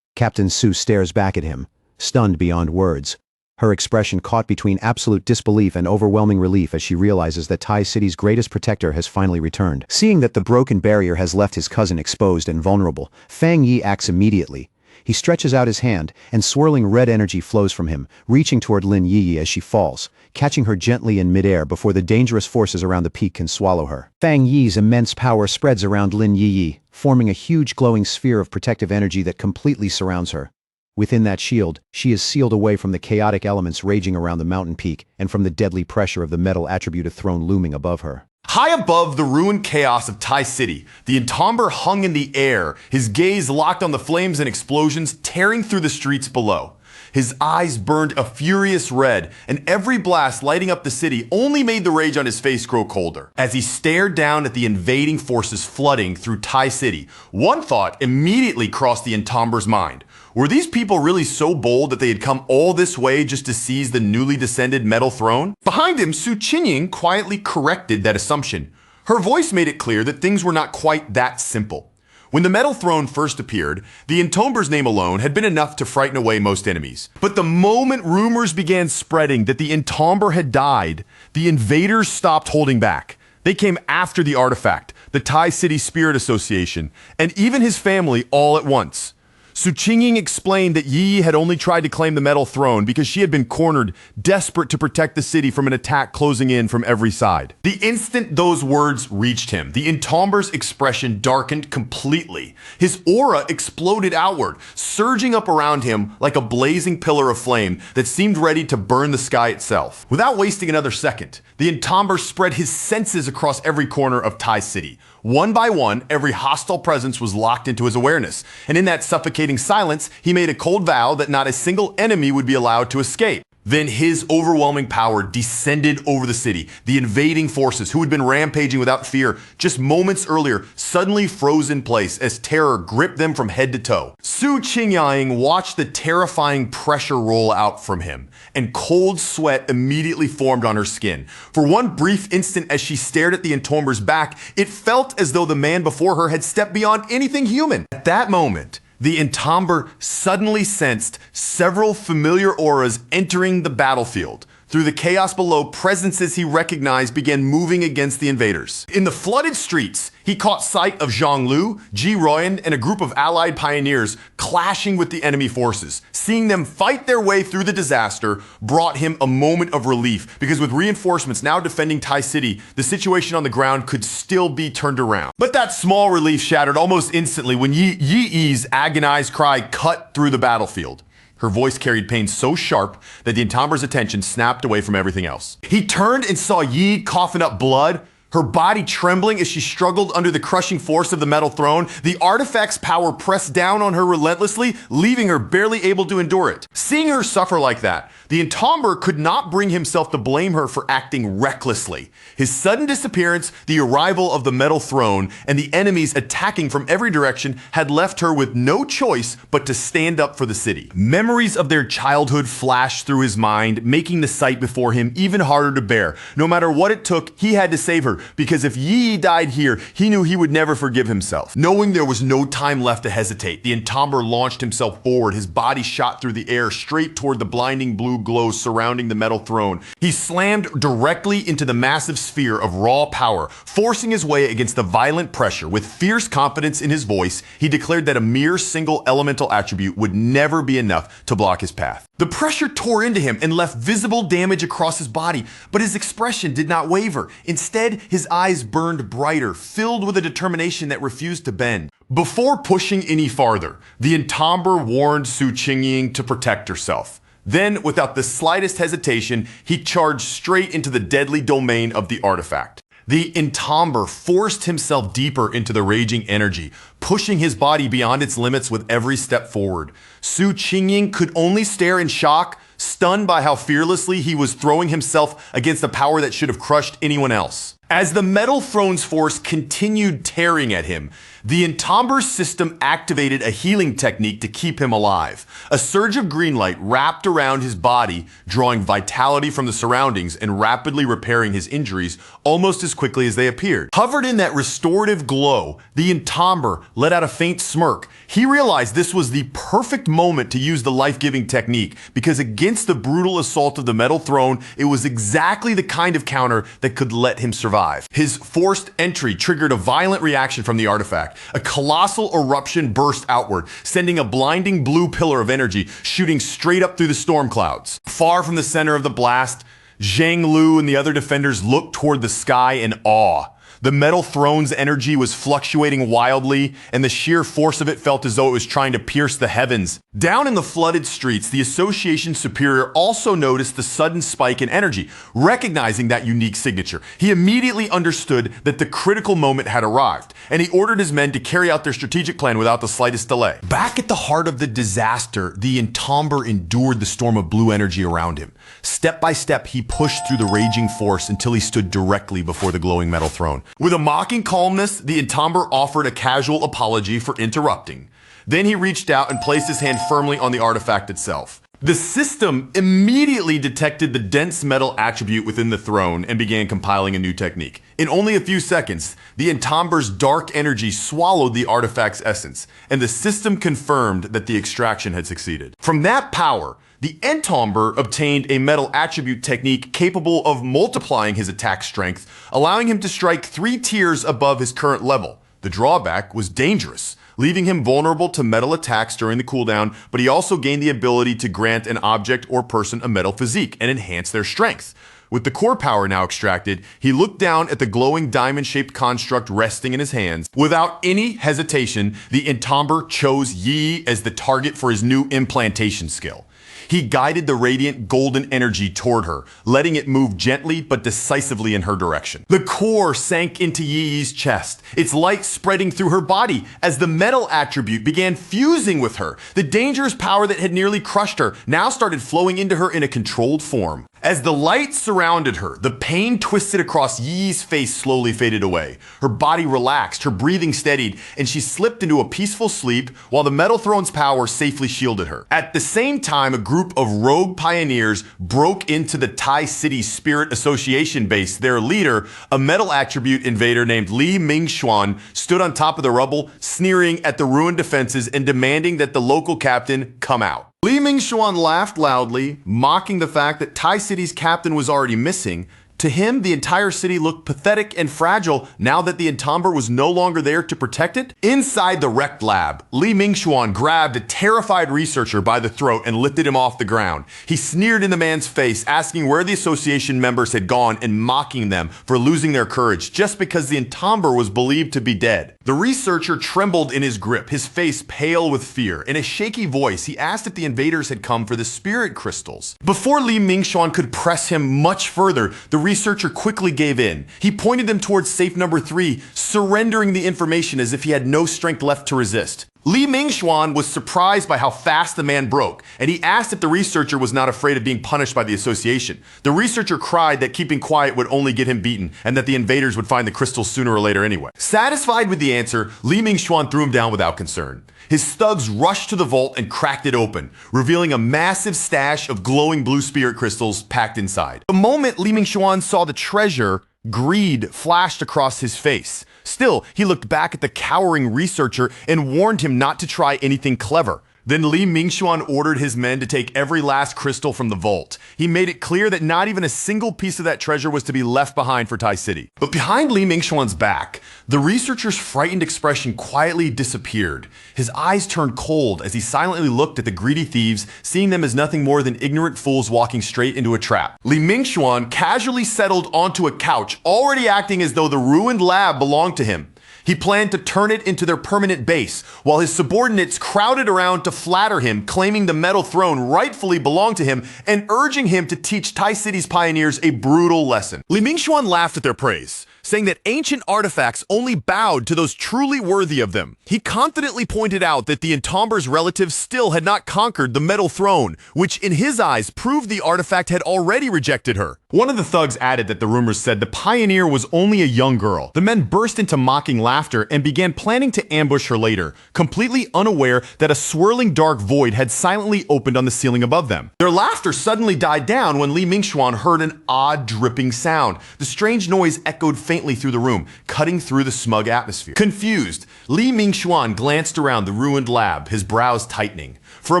Captain Su stares back at him, stunned beyond words, her expression caught between absolute disbelief and overwhelming relief as she realizes that Tai City's greatest protector has finally returned. Seeing that the broken barrier has left his cousin exposed and vulnerable, Fang Yi acts immediately. He stretches out his hand, and swirling red energy flows from him, reaching toward Lin Yi as she falls, catching her gently in midair before the dangerous forces around the peak can swallow her. Fang Yi's immense power spreads around Lin Yi, forming a huge glowing sphere of protective energy that completely surrounds her. Within that shield, she is sealed away from the chaotic elements raging around the mountain peak and from the deadly pressure of the metal attributed throne looming above her. High above the ruined chaos of Tai City, the entomber hung in the air, his gaze locked on the flames and explosions tearing through the streets below. His eyes burned a furious red, and every blast lighting up the city only made the rage on his face grow colder. As he stared down at the invading forces flooding through Tai City, one thought immediately crossed the entomber's mind. Were these people really so bold that they had come all this way just to seize the newly descended metal throne? Behind him, Su Qinying quietly corrected that assumption. Her voice made it clear that things were not quite that simple. When the metal throne first appeared, the entomber's name alone had been enough to frighten away most enemies. But the moment rumors began spreading that the entomber had died, the invaders stopped holding back. They came after the artifact, the Tai City Spirit Association, and even his family all at once. Su Qinying explained that Yi had only tried to claim the metal throne because she had been cornered, desperate to protect the city from an attack closing in from every side. The instant those words reached him, the entomber's expression darkened completely. His aura exploded outward, surging up around him like a blazing pillar of flame that seemed ready to burn the sky itself. Without wasting another second, the entomber spread his senses across every corner of Tai City. One by one, every hostile presence was locked into his awareness, and in that suffocating silence, he made a cold vow that not a single enemy would be allowed to escape. Then his overwhelming power descended over the city. The invading forces, who had been rampaging without fear just moments earlier, suddenly froze in place as terror gripped them from head to toe. Su Qinying watched the terrifying pressure roll out from him, and cold sweat immediately formed on her skin. For one brief instant as she stared at the entomber's back, it felt as though the man before her had stepped beyond anything human. At that moment, the entomber suddenly sensed several familiar auras entering the battlefield. Through the chaos below, presences he recognized began moving against the invaders. In the flooded streets, he caught sight of Zhang Lu, Ji Ruoyan, and a group of allied pioneers clashing with the enemy forces. Seeing them fight their way through the disaster brought him a moment of relief, because with reinforcements now defending Tai City, the situation on the ground could still be turned around. But that small relief shattered almost instantly when Yi Yi's agonized cry cut through the battlefield. Her voice carried pain so sharp that the entomber's attention snapped away from everything else. He turned and saw Yi coughing up blood, her body trembling as she struggled under the crushing force of the metal throne. The artifact's power pressed down on her relentlessly, leaving her barely able to endure it. Seeing her suffer like that, the entomber could not bring himself to blame her for acting recklessly. His sudden disappearance, the arrival of the metal throne, and the enemies attacking from every direction had left her with no choice but to stand up for the city. Memories of their childhood flashed through his mind, making the sight before him even harder to bear. No matter what it took, he had to save her. further because if Yi died here, he knew he would never forgive himself. Knowing there was no time left to hesitate, the Entomber launched himself forward, his body shot through the air straight toward the blinding blue glow surrounding the metal throne. He slammed directly into the massive sphere of raw power, forcing his way against the violent pressure. With fierce confidence in his voice, he declared that a mere single elemental attribute would never be enough to block his path. The pressure tore into him and left visible damage across his body, but his expression did not waver. Instead, his eyes burned brighter, filled with a determination that refused to bend. Before pushing any farther, the Entomber warned Su Qingying to protect herself. Then, without the slightest hesitation, he charged straight into the deadly domain of the artifact. The Entomber forced himself deeper into the raging energy, pushing his body beyond its limits with every step forward. Su Qingying could only stare in shock, stunned by how fearlessly he was throwing himself against a power that should have crushed anyone else. As the metal throne's force continued tearing at him, the Entomber's system activated a healing technique to keep him alive. A surge of green light wrapped around his body, drawing vitality from the surroundings and rapidly repairing his injuries almost as quickly as they appeared. Covered in that restorative glow, the Entomber let out a faint smirk. He realized this was the perfect moment to use the life-giving technique, because against the brutal assault of the metal throne, it was exactly the kind of counter that could let him survive. His forced entry triggered a violent reaction from the artifact. A colossal eruption burst outward, sending a blinding blue pillar of energy shooting straight up through the storm clouds. Far from the center of the blast, Zhang Lu and the other defenders looked toward the sky in awe. The metal throne's energy was fluctuating wildly, and the sheer force of it felt as though it was trying to pierce the heavens. Down in the flooded streets, the Association Superior also noticed the sudden spike in energy. Recognizing that unique signature, he immediately understood that the critical moment had arrived, and he ordered his men to carry out their strategic plan without the slightest delay. Back at the heart of the disaster, the Entomber endured the storm of blue energy around him. Step by step, he pushed through the raging force until he stood directly before the glowing metal throne. With a mocking calmness, the Entomber offered a casual apology for interrupting. Then he reached out and placed his hand firmly on the artifact itself. The system immediately detected the dense metal attribute within the throne and began compiling a new technique. In only a few seconds, the Entomber's dark energy swallowed the artifact's essence, and the system confirmed that the extraction had succeeded. From that power, the Entomber obtained a metal attribute technique capable of multiplying his attack strength, allowing him to strike 3 tiers above his current level. The drawback was dangerous, leaving him vulnerable to metal attacks during the cooldown, but he also gained the ability to grant an object or person a metal physique and enhance their strength. With the core power now extracted, he looked down at the glowing diamond-shaped construct resting in his hands. Without any hesitation, the Entomber chose Yi as the target for his new implantation skill. He guided the radiant golden energy toward her, letting it move gently but decisively in her direction. The core sank into Yi's chest, its light spreading through her body as the metal attribute began fusing with her. The dangerous power that had nearly crushed her now started flowing into her in a controlled form. As the light surrounded her, the pain twisted across Yi's face slowly faded away. Her body relaxed, her breathing steadied, and she slipped into a peaceful sleep while the metal throne's power safely shielded her. At the same time, a group of rogue pioneers broke into the Tai City Spirit Association base. Their leader, a metal attribute invader named Li Mingxuan, stood on top of the rubble, sneering at the ruined defenses and demanding that the local captain come out. Li Mingxuan laughed loudly, mocking the fact that Tai City's captain was already missing. To him, the entire city looked pathetic and fragile now that the Entomber was no longer there to protect it. Inside the wrecked lab, Li Mingxuan grabbed a terrified researcher by the throat and lifted him off the ground. He sneered in the man's face, asking where the association members had gone and mocking them for losing their courage just because the Entomber was believed to be dead. The researcher trembled in his grip, his face pale with fear. In a shaky voice, he asked if the invaders had come for the spirit crystals. Before Li Mingxuan could press him much further, the researcher quickly gave in. He pointed them towards safe number 3, surrendering the information as if he had no strength left to resist. Li Mingxuan was surprised by how fast the man broke, and he asked if the researcher was not afraid of being punished by the association. The researcher cried that keeping quiet would only get him beaten, and that the invaders would find the crystals sooner or later anyway. Satisfied with the answer, Li Mingxuan threw him down without concern. His thugs rushed to the vault and cracked it open, revealing a massive stash of glowing blue spirit crystals packed inside. The moment Li Mingxuan saw the treasure, Greed flashed across his face. Still, he looked back at the cowering researcher and warned him not to try anything clever. Then Li Mingxuan ordered his men to take every last crystal from the vault. He made it clear that not even a single piece of that treasure was to be left behind for Tai City. But behind Li Mingxuan's back, the researcher's frightened expression quietly disappeared. His eyes turned cold as he silently looked at the greedy thieves, seeing them as nothing more than ignorant fools walking straight into a trap. Li Mingxuan casually settled onto a couch, already acting as though the ruined lab belonged to him. He planned to turn it into their permanent base, while his subordinates crowded around to flatter him, claiming the metal throne rightfully belonged to him and urging him to teach Tai City's pioneers a brutal lesson. Li Mingxuan laughed at their praise, saying that ancient artifacts only bowed to those truly worthy of them. He confidently pointed out that the Entomber's relatives still had not conquered the metal throne, which in his eyes proved the artifact had already rejected her. One of the thugs added that the rumors said the pioneer was only a young girl. The men burst into mocking laughter and began planning to ambush her later, completely unaware that a swirling dark void had silently opened on the ceiling above them. Their laughter suddenly died down when Li Mingxuan heard an odd dripping sound. The strange noise echoed faintly through the room, cutting through the smug atmosphere. Confused, Li Mingxuan glanced around the ruined lab, his brows tightening. For a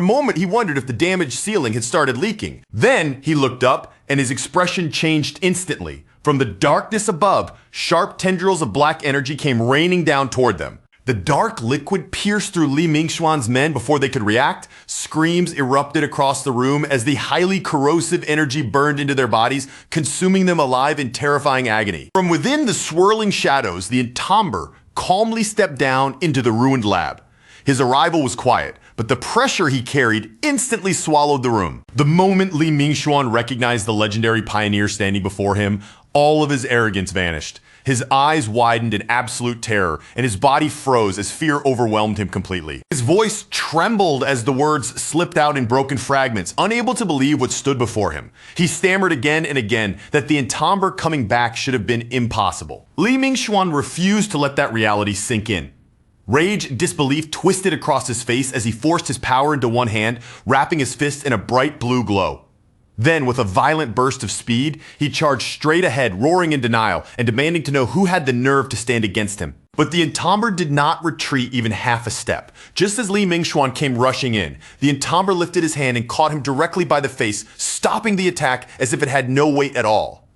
moment, he wondered if the damaged ceiling had started leaking. Then he looked up, and his expression changed instantly. From the darkness above, sharp tendrils of black energy came raining down toward them. The dark liquid pierced through Li Mingxuan's men before they could react. Screams erupted across the room as the highly corrosive energy burned into their bodies, consuming them alive in terrifying agony. From within the swirling shadows, the Entomber calmly stepped down into the ruined lab. His arrival was quiet, but the pressure he carried instantly swallowed the room. The moment Li Mingxuan recognized the legendary pioneer standing before him, all of his arrogance vanished. His eyes widened in absolute terror, and his body froze as fear overwhelmed him completely. His voice trembled as the words slipped out in broken fragments, unable to believe what stood before him. He stammered again and again that the Entomber coming back should have been impossible. Li Mingxuan refused to let that reality sink in. Rage and disbelief twisted across his face as he forced his power into one hand, wrapping his fist in a bright blue glow. Then, with a violent burst of speed, he charged straight ahead, roaring in denial and demanding to know who had the nerve to stand against him. But the Entomber did not retreat even half a step. Just as Li Mingxuan came rushing in, the Entomber lifted his hand and caught him directly by the face, stopping the attack as if it had no weight at all.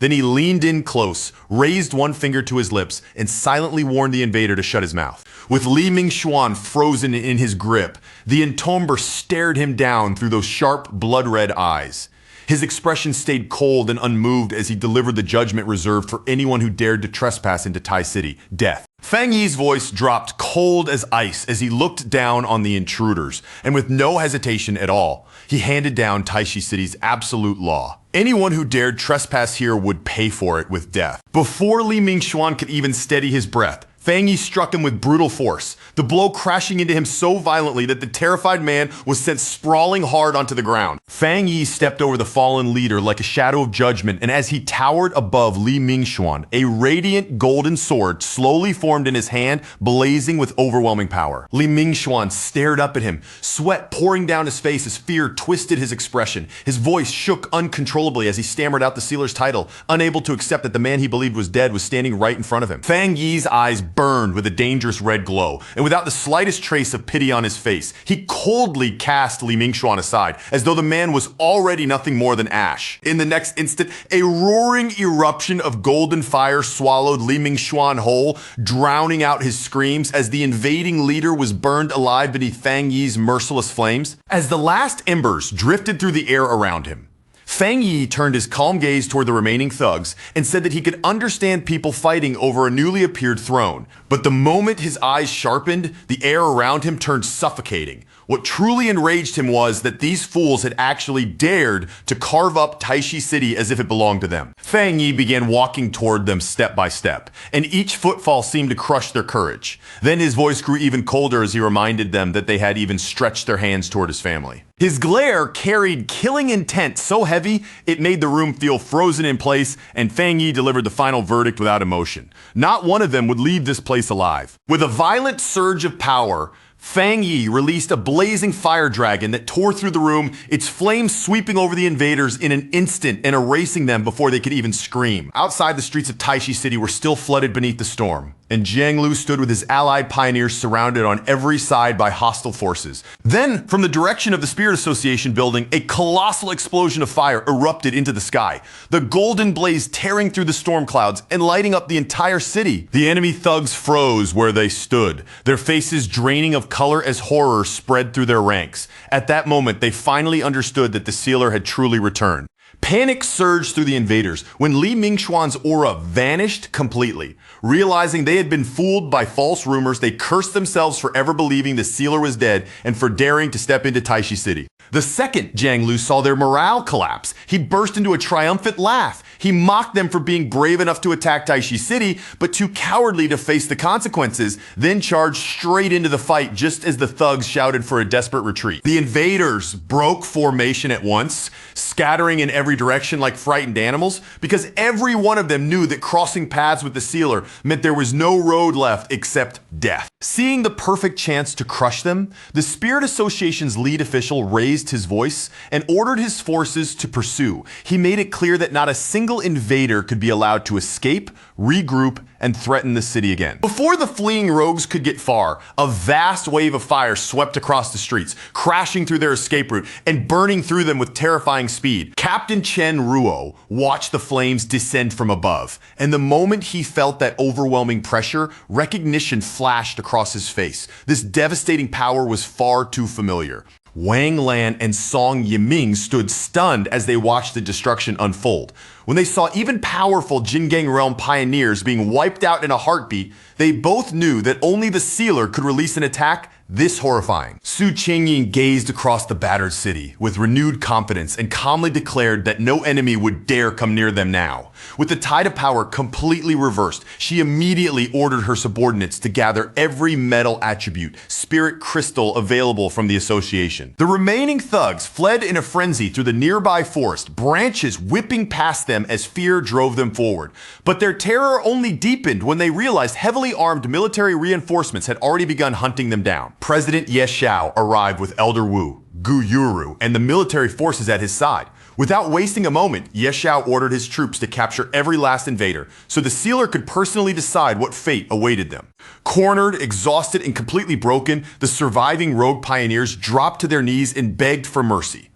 Then he leaned in close, raised one finger to his lips, and silently warned the invader to shut his mouth. With Li Mingxuan frozen in his grip, the Entomber stared him down through those sharp, blood-red eyes. His expression stayed cold and unmoved as he delivered the judgment reserved for anyone who dared to trespass into Tai City: death. Fang Yi's voice dropped cold as ice as he looked down on the intruders, and with no hesitation at all, he handed down Taishi City's absolute law. Anyone who dared trespass here would pay for it with death. Before Li Mingxuan could even steady his breath, Fang Yi struck him with brutal force, the blow crashing into him so violently that the terrified man was sent sprawling hard onto the ground. Fang Yi stepped over the fallen leader like a shadow of judgment, and as he towered above Li Mingxuan, a radiant golden sword slowly formed in his hand, blazing with overwhelming power. Li Mingxuan stared up at him, sweat pouring down his face as fear twisted his expression. His voice shook uncontrollably as he stammered out the sealer's title, unable to accept that the man he believed was dead was standing right in front of him. Fang Yi's eyes burned with a dangerous red glow, and without the slightest trace of pity on his face, he coldly cast Li Mingxuan aside, as though the man was already nothing more than ash. In the next instant, a roaring eruption of golden fire swallowed Li Mingxuan whole, drowning out his screams as the invading leader was burned alive beneath Fang Yi's merciless flames. As the last embers drifted through the air around him, Fang Yi turned his calm gaze toward the remaining thugs and said that he could understand people fighting over a newly appeared throne. But the moment his eyes sharpened, the air around him turned suffocating. What truly enraged him was that these fools had actually dared to carve up Taishi City as if it belonged to them. Fang Yi began walking toward them step by step, and each footfall seemed to crush their courage. Then his voice grew even colder as he reminded them that they had even stretched their hands toward his family. His glare carried killing intent so heavy it made the room feel frozen in place, and Fang Yi delivered the final verdict without emotion. Not one of them would leave this place alive. With a violent surge of power, Fang Yi released a blazing fire dragon that tore through the room, its flames sweeping over the invaders in an instant and erasing them before they could even scream. Outside, the streets of Taishi City were still flooded beneath the storm, and Jiang Lu stood with his allied pioneers surrounded on every side by hostile forces. Then, from the direction of the Spirit Association building, a colossal explosion of fire erupted into the sky, the golden blaze tearing through the storm clouds and lighting up the entire city. The enemy thugs froze where they stood, their faces draining of color as horror spread through their ranks. At that moment, they finally understood that the sealer had truly returned. Panic surged through the invaders when Li Mingxuan's aura vanished completely. Realizing they had been fooled by false rumors, they cursed themselves for ever believing the sealer was dead and for daring to step into Taishi City. The second Jiang Lu saw their morale collapse, he burst into a triumphant laugh. He mocked them for being brave enough to attack Taishi City, but too cowardly to face the consequences, then charged straight into the fight just as the thugs shouted for a desperate retreat. The invaders broke formation at once, scattering in every direction like frightened animals, because every one of them knew that crossing paths with the sealer meant there was no road left except death. Seeing the perfect chance to crush them, the Spirit Association's lead official raised his voice and ordered his forces to pursue. He made it clear that not a single invader could be allowed to escape, regroup, and threaten the city again. Before the fleeing rogues could get far, a vast wave of fire swept across the streets, crashing through their escape route and burning through them with terrifying speed. Captain Chen Ruo watched the flames descend from above, and the moment he felt that overwhelming pressure, recognition flashed across his face. This devastating power was far too familiar. Wang Lan and Song Yiming stood stunned as they watched the destruction unfold. When they saw even powerful Jingang realm pioneers being wiped out in a heartbeat, they both knew that only the sealer could release an attack this horrifying. Su Qingyin gazed across the battered city with renewed confidence and calmly declared that no enemy would dare come near them now. With the tide of power completely reversed, she immediately ordered her subordinates to gather every metal attribute, spirit crystal available from the association. The remaining thugs fled in a frenzy through the nearby forest, branches whipping past them as fear drove them forward. But their terror only deepened when they realized heavily armed military reinforcements had already begun hunting them down. President Ye Xiao arrived with Elder Wu, Gu Yuru, and the military forces at his side. Without wasting a moment, Ye Xiao ordered his troops to capture every last invader, so the sealer could personally decide what fate awaited them. Cornered, exhausted, and completely broken, the surviving rogue pioneers dropped to their knees and begged for mercy.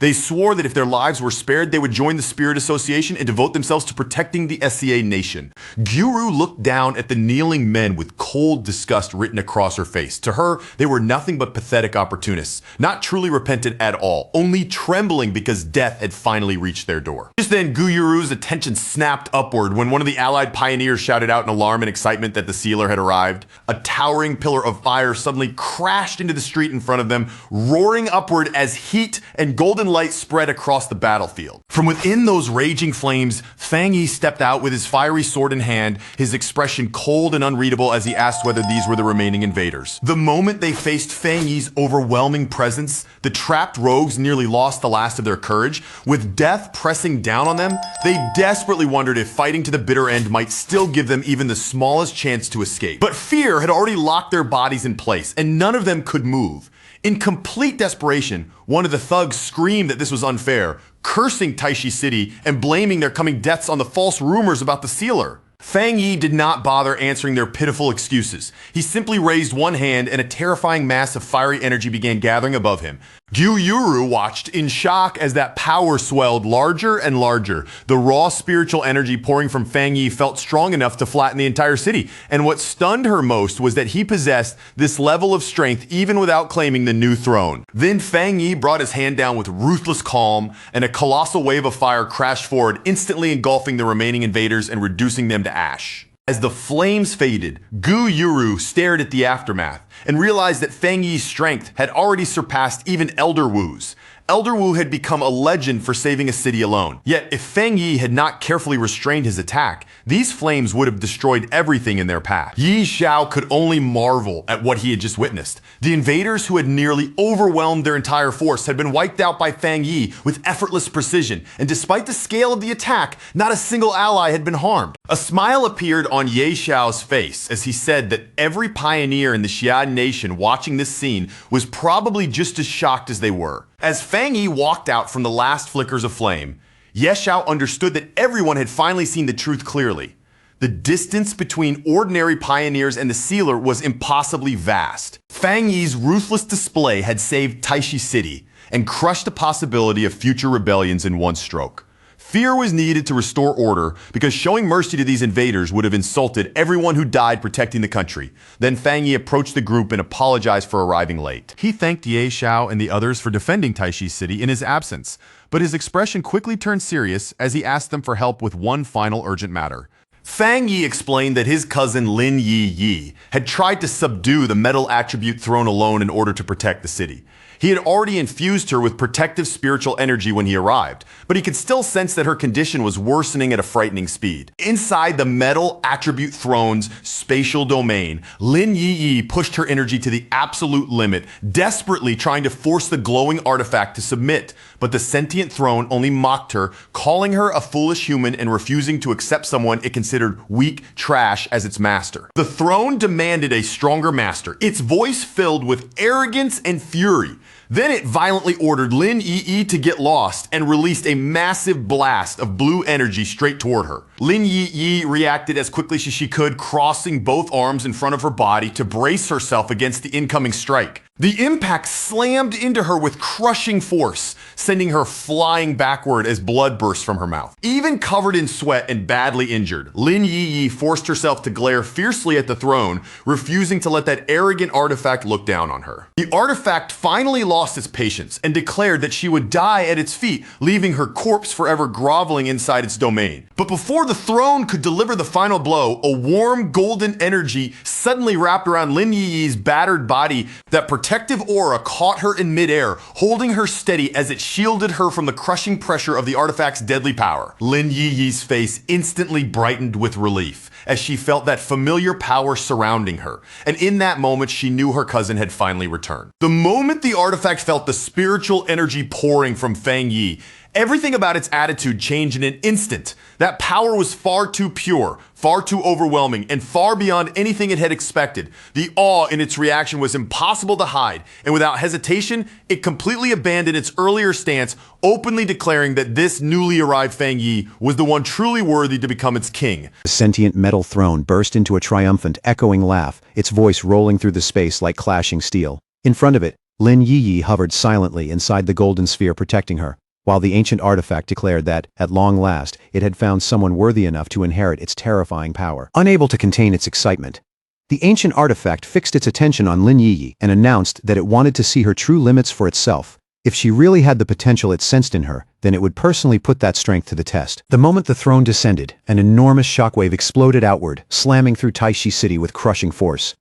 They swore that if their lives were spared, they would join the Spirit Association and devote themselves to protecting the SCA nation. Gyuru looked down at the kneeling men with cold disgust written across her face. To her, they were nothing but pathetic opportunists, not truly repentant at all, only trembling because death had finally reached their door. Just then, Gyuru's attention snapped upward when one of the allied pioneers shouted out in alarm and excitement that the sealer had arrived. A towering pillar of fire suddenly crashed into the street in front of them, roaring upward as heat and golden light spread across the battlefield. From within those raging flames, Fang Yi stepped out with his fiery sword in hand, his expression cold and unreadable as he asked whether these were the remaining invaders. The moment they faced Fang Yi's overwhelming presence, the trapped rogues nearly lost the last of their courage. With death pressing down on them, they desperately wondered if fighting to the bitter end might still give them even the smallest chance to escape. But fear had already locked their bodies in place, and none of them could move. In complete desperation, one of the thugs screamed that this was unfair, cursing Taishi City and blaming their coming deaths on the false rumors about the sealer. Fang Yi did not bother answering their pitiful excuses. He simply raised one hand and a terrifying mass of fiery energy began gathering above him. Gyu Yuru watched in shock as that power swelled larger and larger. The raw spiritual energy pouring from Fang Yi felt strong enough to flatten the entire city. And what stunned her most was that he possessed this level of strength even without claiming the new throne. Then Fang Yi brought his hand down with ruthless calm, and a colossal wave of fire crashed forward, instantly engulfing the remaining invaders and reducing them to ash. As the flames faded, Gu Yuru stared at the aftermath and realized that Fang Yi's strength had already surpassed even Elder Wu's. Elder Wu had become a legend for saving a city alone. Yet, if Fang Yi had not carefully restrained his attack, these flames would have destroyed everything in their path. Yi Xiao could only marvel at what he had just witnessed. The invaders who had nearly overwhelmed their entire force had been wiped out by Fang Yi with effortless precision, and despite the scale of the attack, not a single ally had been harmed. A smile appeared on Ye Xiao's face as he said that every pioneer in the Xi'an nation watching this scene was probably just as shocked as they were. As Fang Yi walked out from the last flickers of flame, Ye Xiao understood that everyone had finally seen the truth clearly. The distance between ordinary pioneers and the sealer was impossibly vast. Fang Yi's ruthless display had saved Taishi City and crushed the possibility of future rebellions in one stroke. Fear was needed to restore order because showing mercy to these invaders would have insulted everyone who died protecting the country. Then Fang Yi approached the group and apologized for arriving late. He thanked Ye Xiao and the others for defending Taishi City in his absence, but his expression quickly turned serious as he asked them for help with one final urgent matter. Fang Yi explained that his cousin Lin Yi had tried to subdue the metal attribute throne alone in order to protect the city. He had already infused her with protective spiritual energy when he arrived, but he could still sense that her condition was worsening at a frightening speed. Inside the metal attribute throne's spatial domain, Lin Yi pushed her energy to the absolute limit, desperately trying to force the glowing artifact to submit. But the sentient throne only mocked her, calling her a foolish human and refusing to accept someone it considered weak trash as its master. The throne demanded a stronger master, its voice filled with arrogance and fury. Then it violently ordered Lin Yi to get lost and released a massive blast of blue energy straight toward her. Lin Yi reacted as quickly as she could, crossing both arms in front of her body to brace herself against the incoming strike. The impact slammed into her with crushing force, sending her flying backward as blood burst from her mouth. Even covered in sweat and badly injured, Lin Yi forced herself to glare fiercely at the throne, refusing to let that arrogant artifact look down on her. The artifact finally lost its patience and declared that she would die at its feet, leaving her corpse forever groveling inside its domain. But before the throne could deliver the final blow, a warm golden energy suddenly wrapped around Lin Yi's battered body. That protective aura caught her in midair, holding her steady as it shielded her from the crushing pressure of the artifact's deadly power. Lin Yi's face instantly brightened with relief as she felt that familiar power surrounding her, and in that moment she knew her cousin had finally returned. The moment the artifact felt the spiritual energy pouring from Fang Yi, everything about its attitude changed in an instant. That power was far too pure, far too overwhelming, and far beyond anything it had expected. The awe in its reaction was impossible to hide, and without hesitation, it completely abandoned its earlier stance, openly declaring that this newly arrived Fang Yi was the one truly worthy to become its king. The sentient metal throne burst into a triumphant, echoing laugh, its voice rolling through the space like clashing steel. In front of it, Lin Yi hovered silently inside the golden sphere protecting her, while the ancient artifact declared that, at long last, it had found someone worthy enough to inherit its terrifying power. Unable to contain its excitement, the ancient artifact fixed its attention on Lin Yi and announced that it wanted to see her true limits for itself. If she really had the potential it sensed in her, then it would personally put that strength to the test. The moment the throne descended, an enormous shockwave exploded outward, slamming through Taishi City with crushing force.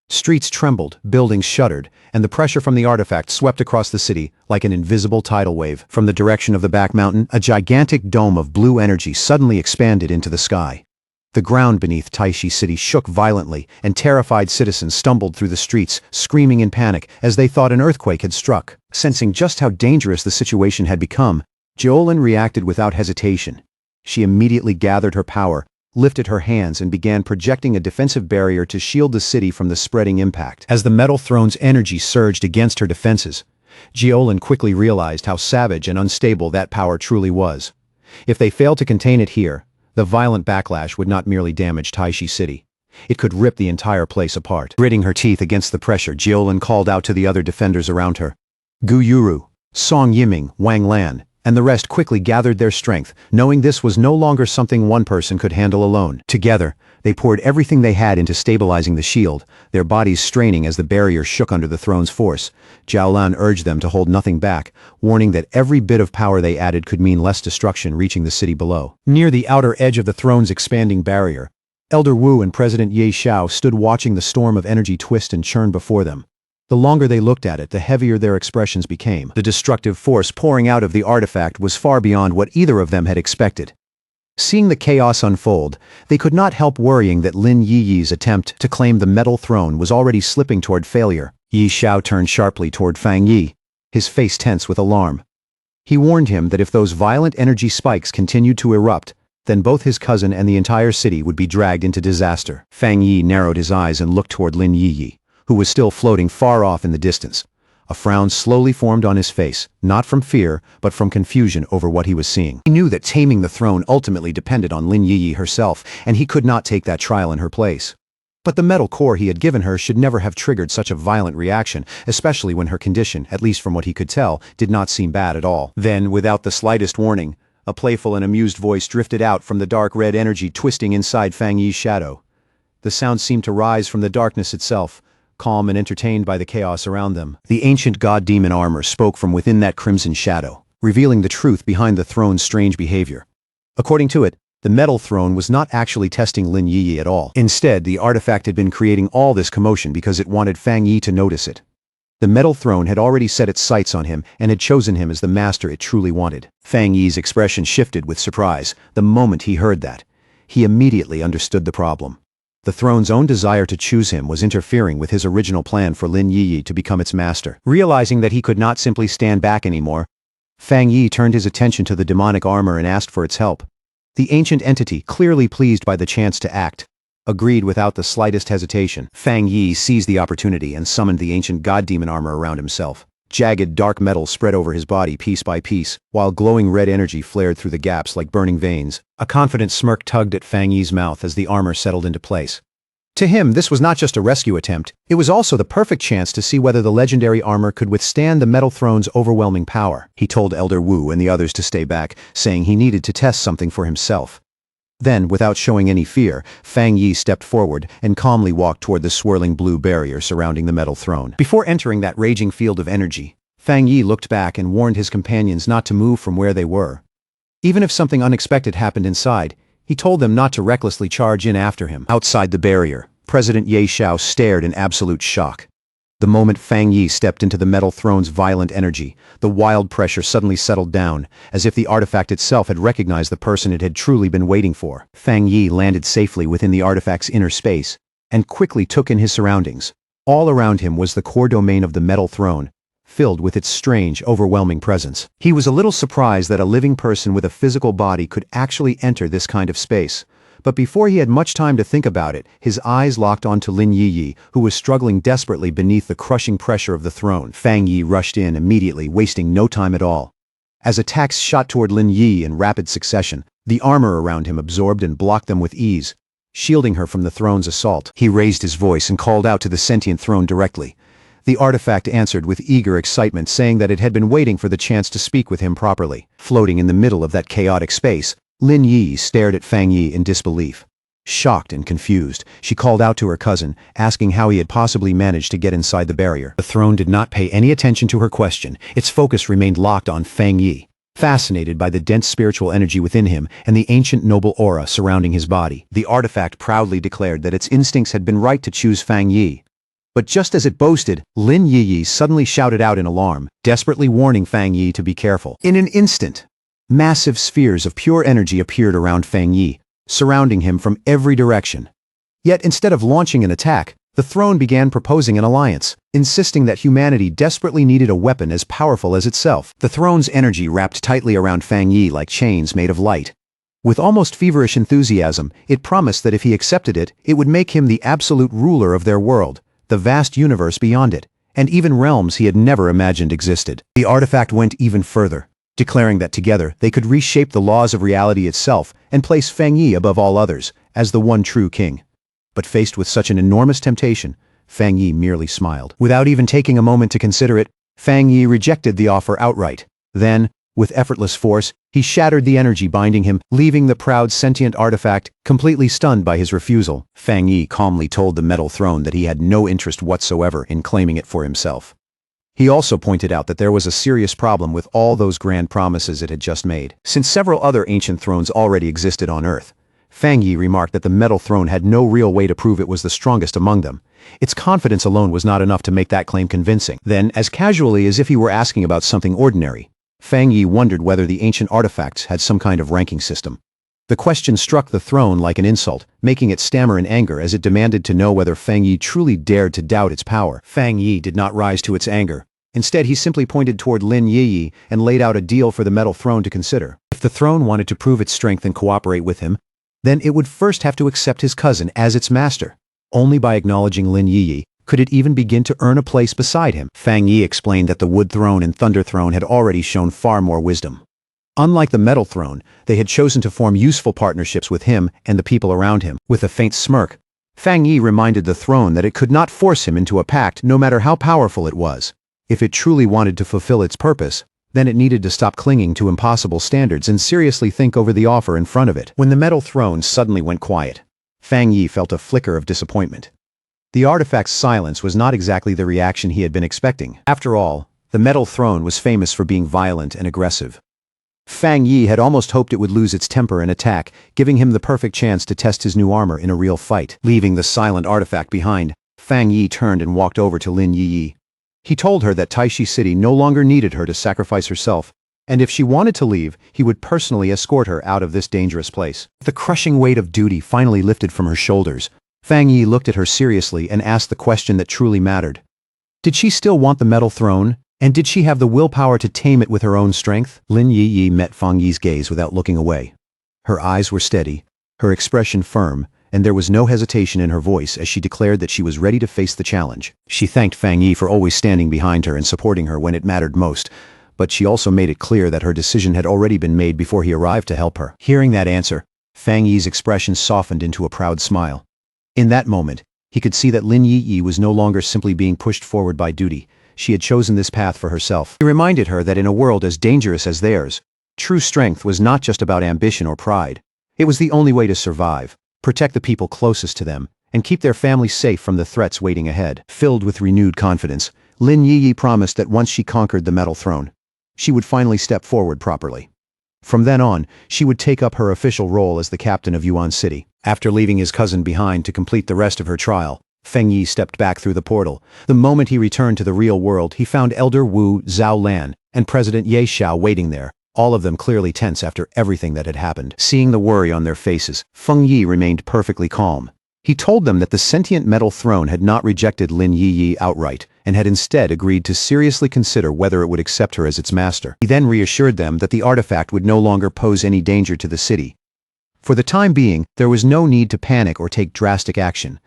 Streets trembled, buildings shuddered, and the pressure from the artifact swept across the city like an invisible tidal wave. From the direction of the back mountain, a gigantic dome of blue energy suddenly expanded into the sky. The ground beneath Taishi City shook violently, and terrified citizens stumbled through the streets, screaming in panic as they thought an earthquake had struck. Sensing just how dangerous the situation had become, Jiolin reacted without hesitation. She immediately gathered her power, lifted her hands and began projecting a defensive barrier to shield the city from the spreading impact. As the metal throne's energy surged against her defenses, Jiolin quickly realized how savage and unstable that power truly was. If they failed to contain it here, the violent backlash would not merely damage Taishi City. It could rip the entire place apart. Gritting her teeth against the pressure, Jiolin called out to the other defenders around her. Gu Yuru, Song Yiming, Wang Lan, and the rest quickly gathered their strength, knowing this was no longer something one person could handle alone. Together, they poured everything they had into stabilizing the shield, their bodies straining as the barrier shook under the throne's force. Jiaolan urged them to hold nothing back, warning that every bit of power they added could mean less destruction reaching the city below. Near the outer edge of the throne's expanding barrier, Elder Wu and President Ye Xiao stood watching the storm of energy twist and churn before them. The longer they looked at it, the heavier their expressions became. The destructive force pouring out of the artifact was far beyond what either of them had expected. Seeing the chaos unfold, they could not help worrying that Lin Yi's attempt to claim the metal throne was already slipping toward failure. Ye Xiao turned sharply toward Fang Yi, his face tense with alarm. He warned him that if those violent energy spikes continued to erupt, then both his cousin and the entire city would be dragged into disaster. Fang Yi narrowed his eyes and looked toward Lin Yiyi, who was still floating far off in the distance. A frown slowly formed on his face, not from fear, but from confusion over what he was seeing. He knew that taming the throne ultimately depended on Lin Yiyi herself, and he could not take that trial in her place. But the metal core he had given her should never have triggered such a violent reaction, especially when her condition, at least from what he could tell, did not seem bad at all. Then, without the slightest warning, a playful and amused voice drifted out from the dark red energy twisting inside Fang Yi's shadow. The sound seemed to rise from the darkness itself, calm and entertained by the chaos around them. The ancient god-demon armor spoke from within that crimson shadow, revealing the truth behind the throne's strange behavior. According to it, the metal throne was not actually testing Lin Yiyi at all. Instead, the artifact had been creating all this commotion because it wanted Fang Yi to notice it. The metal throne had already set its sights on him and had chosen him as the master it truly wanted. Fang Yi's expression shifted with surprise the moment he heard that. He immediately understood the problem. The throne's own desire to choose him was interfering with his original plan for Lin Yiyi to become its master. Realizing that he could not simply stand back anymore, Fang Yi turned his attention to the demonic armor and asked for its help. The ancient entity, clearly pleased by the chance to act, agreed without the slightest hesitation. Fang Yi seized the opportunity and summoned the ancient god-demon armor around himself. Jagged dark metal spread over his body piece by piece, while glowing red energy flared through the gaps like burning veins. A confident smirk tugged at Fang Yi's mouth as the armor settled into place. To him, this was not just a rescue attempt, it was also the perfect chance to see whether the legendary armor could withstand the metal throne's overwhelming power. He told Elder Wu and the others to stay back, saying he needed to test something for himself. Then, without showing any fear, Fang Yi stepped forward and calmly walked toward the swirling blue barrier surrounding the metal throne. Before entering that raging field of energy, Fang Yi looked back and warned his companions not to move from where they were. Even if something unexpected happened inside, he told them not to recklessly charge in after him. Outside the barrier, President Ye Xiao stared in absolute shock. The moment Fang Yi stepped into the metal throne's violent energy, the wild pressure suddenly settled down, as if the artifact itself had recognized the person it had truly been waiting for. Fang Yi landed safely within the artifact's inner space, and quickly took in his surroundings. All around him was the core domain of the metal throne, filled with its strange, overwhelming presence. He was a little surprised that a living person with a physical body could actually enter this kind of space. But before he had much time to think about it, his eyes locked onto Lin Yiyi, who was struggling desperately beneath the crushing pressure of the throne. Fang Yi rushed in immediately, wasting no time at all. As attacks shot toward Lin Yi in rapid succession, the armor around him absorbed and blocked them with ease, shielding her from the throne's assault. He raised his voice and called out to the sentient throne directly. The artifact answered with eager excitement, saying that it had been waiting for the chance to speak with him properly. Floating in the middle of that chaotic space, Lin Yi stared at Fang Yi in disbelief. Shocked and confused, she called out to her cousin, asking how he had possibly managed to get inside the barrier. The throne did not pay any attention to her question. Its focus remained locked on Fang Yi, fascinated by the dense spiritual energy within him and the ancient noble aura surrounding his body. The artifact proudly declared that its instincts had been right to choose Fang Yi. But just as it boasted, Lin Yiyi suddenly shouted out in alarm, desperately warning Fang Yi to be careful. In an instant, massive spheres of pure energy appeared around Fang Yi, surrounding him from every direction. Yet instead of launching an attack, the throne began proposing an alliance, insisting that humanity desperately needed a weapon as powerful as itself. The throne's energy wrapped tightly around Fang Yi like chains made of light. With almost feverish enthusiasm, it promised that if he accepted it, it would make him the absolute ruler of their world, the vast universe beyond it, and even realms he had never imagined existed. The artifact went even further, declaring that together they could reshape the laws of reality itself and place Fang Yi above all others, as the one true king. But faced with such an enormous temptation, Fang Yi merely smiled. Without even taking a moment to consider it, Fang Yi rejected the offer outright. Then, with effortless force, he shattered the energy binding him, leaving the proud sentient artifact completely stunned by his refusal. Fang Yi calmly told the metal throne that he had no interest whatsoever in claiming it for himself. He also pointed out that there was a serious problem with all those grand promises it had just made. Since several other ancient thrones already existed on Earth, Fang Yi remarked that the metal throne had no real way to prove it was the strongest among them. Its confidence alone was not enough to make that claim convincing. Then, as casually as if he were asking about something ordinary, Fang Yi wondered whether the ancient artifacts had some kind of ranking system. The question struck the throne like an insult, making it stammer in anger as it demanded to know whether Fang Yi truly dared to doubt its power. Fang Yi did not rise to its anger. Instead, he simply pointed toward Lin Yiyi and laid out a deal for the metal throne to consider. If the throne wanted to prove its strength and cooperate with him, then it would first have to accept his cousin as its master. Only by acknowledging Lin Yiyi could it even begin to earn a place beside him. Fang Yi explained that the Wood Throne and Thunder Throne had already shown far more wisdom. Unlike the Metal Throne, they had chosen to form useful partnerships with him and the people around him. With a faint smirk, Fang Yi reminded the throne that it could not force him into a pact no matter how powerful it was. If it truly wanted to fulfill its purpose, then it needed to stop clinging to impossible standards and seriously think over the offer in front of it. When the Metal Throne suddenly went quiet, Fang Yi felt a flicker of disappointment. The artifact's silence was not exactly the reaction he had been expecting. After all, the Metal Throne was famous for being violent and aggressive. Fang Yi had almost hoped it would lose its temper and attack, giving him the perfect chance to test his new armor in a real fight. Leaving the silent artifact behind, Fang Yi turned and walked over to Lin Yiyi. He told her that Taishi City no longer needed her to sacrifice herself, and if she wanted to leave, he would personally escort her out of this dangerous place. The crushing weight of duty finally lifted from her shoulders. Fang Yi looked at her seriously and asked the question that truly mattered. Did she still want the Metal Throne? And did she have the willpower to tame it with her own strength? Lin Yiyi met Fang Yi's gaze without looking away. Her eyes were steady, her expression firm, and there was no hesitation in her voice as she declared that she was ready to face the challenge. She thanked Fang Yi for always standing behind her and supporting her when it mattered most, but she also made it clear that her decision had already been made before he arrived to help her. Hearing that answer, Fang Yi's expression softened into a proud smile. In that moment, he could see that Lin Yiyi was no longer simply being pushed forward by duty. She had chosen this path for herself. He reminded her that in a world as dangerous as theirs, true strength was not just about ambition or pride. It was the only way to survive, protect the people closest to them, and keep their family safe from the threats waiting ahead. Filled with renewed confidence, Lin Yiyi promised that once she conquered the Metal Throne, she would finally step forward properly. From then on, she would take up her official role as the captain of Yuan City. After leaving his cousin behind to complete the rest of her trial, Feng Yi stepped back through the portal. The moment he returned to the real world, he found Elder Wu Zhaolan and President Ye Xiao waiting there, all of them clearly tense after everything that had happened. Seeing the worry on their faces, Feng Yi remained perfectly calm. He told them that the sentient Metal Throne had not rejected Lin Yiyi outright, and had instead agreed to seriously consider whether it would accept her as its master. He then reassured them that the artifact would no longer pose any danger to the city. For the time being, there was no need to panic or take drastic action.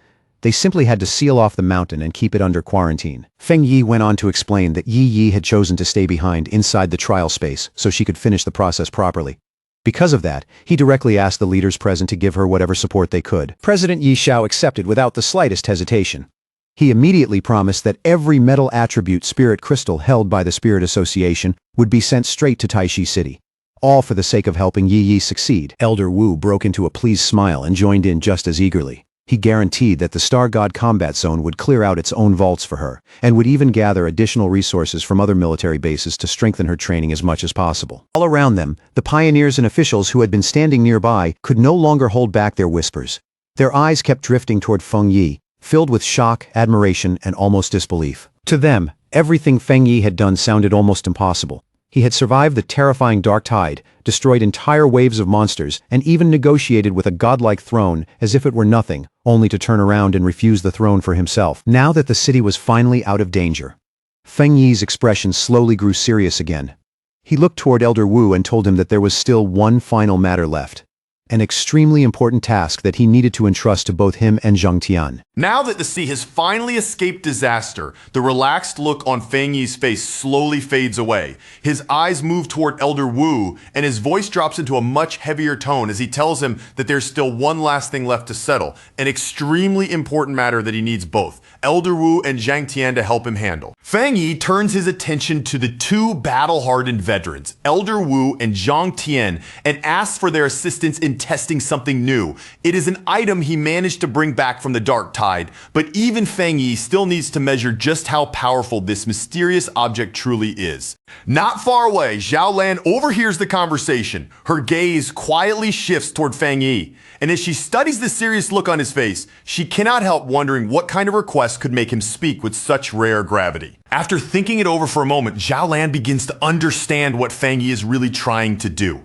They simply had to seal off the mountain and keep it under quarantine. Feng Yi went on to explain that Yi had chosen to stay behind inside the trial space so she could finish the process properly. Because of that, he directly asked the leaders present to give her whatever support they could. President Ye Xiao accepted without the slightest hesitation. He immediately promised that every metal attribute spirit crystal held by the Spirit Association would be sent straight to Taishi City. All for the sake of helping Yi succeed. Elder Wu broke into a pleased smile and joined in just as eagerly. He guaranteed that the Star God Combat Zone would clear out its own vaults for her, and would even gather additional resources from other military bases to strengthen her training as much as possible. All around them, the pioneers and officials who had been standing nearby could no longer hold back their whispers. Their eyes kept drifting toward Feng Yi, filled with shock, admiration, and almost disbelief. To them, everything Feng Yi had done sounded almost impossible. He had survived the terrifying Dark Tide, destroyed entire waves of monsters, and even negotiated with a godlike throne as if it were nothing, only to turn around and refuse the throne for himself. Now that the city was finally out of danger, Feng Yi's expression slowly grew serious again. He looked toward Elder Wu and told him that there was still one final matter left. An extremely important task that he needed to entrust to both him and Zhang Tian. Now that the sea has finally escaped disaster, the relaxed look on Feng Yi's face slowly fades away. His eyes move toward Elder Wu, and his voice drops into a much heavier tone as he tells him that there's still one last thing left to settle, an extremely important matter that he needs both Elder Wu and Zhang Tian to help him handle. Feng Yi turns his attention to the two battle-hardened veterans, Elder Wu and Zhang Tian, and asks for their assistance in testing something new. It is an item he managed to bring back from the Dark Tide, but even Feng Yi still needs to measure just how powerful this mysterious object truly is. Not far away, Zhao Lan overhears the conversation. Her gaze quietly shifts toward Feng Yi, and as she studies the serious look on his face, she cannot help wondering what kind of request could make him speak with such rare gravity. After thinking it over for a moment, Zhao Lan begins to understand what Feng Yi is really trying to do.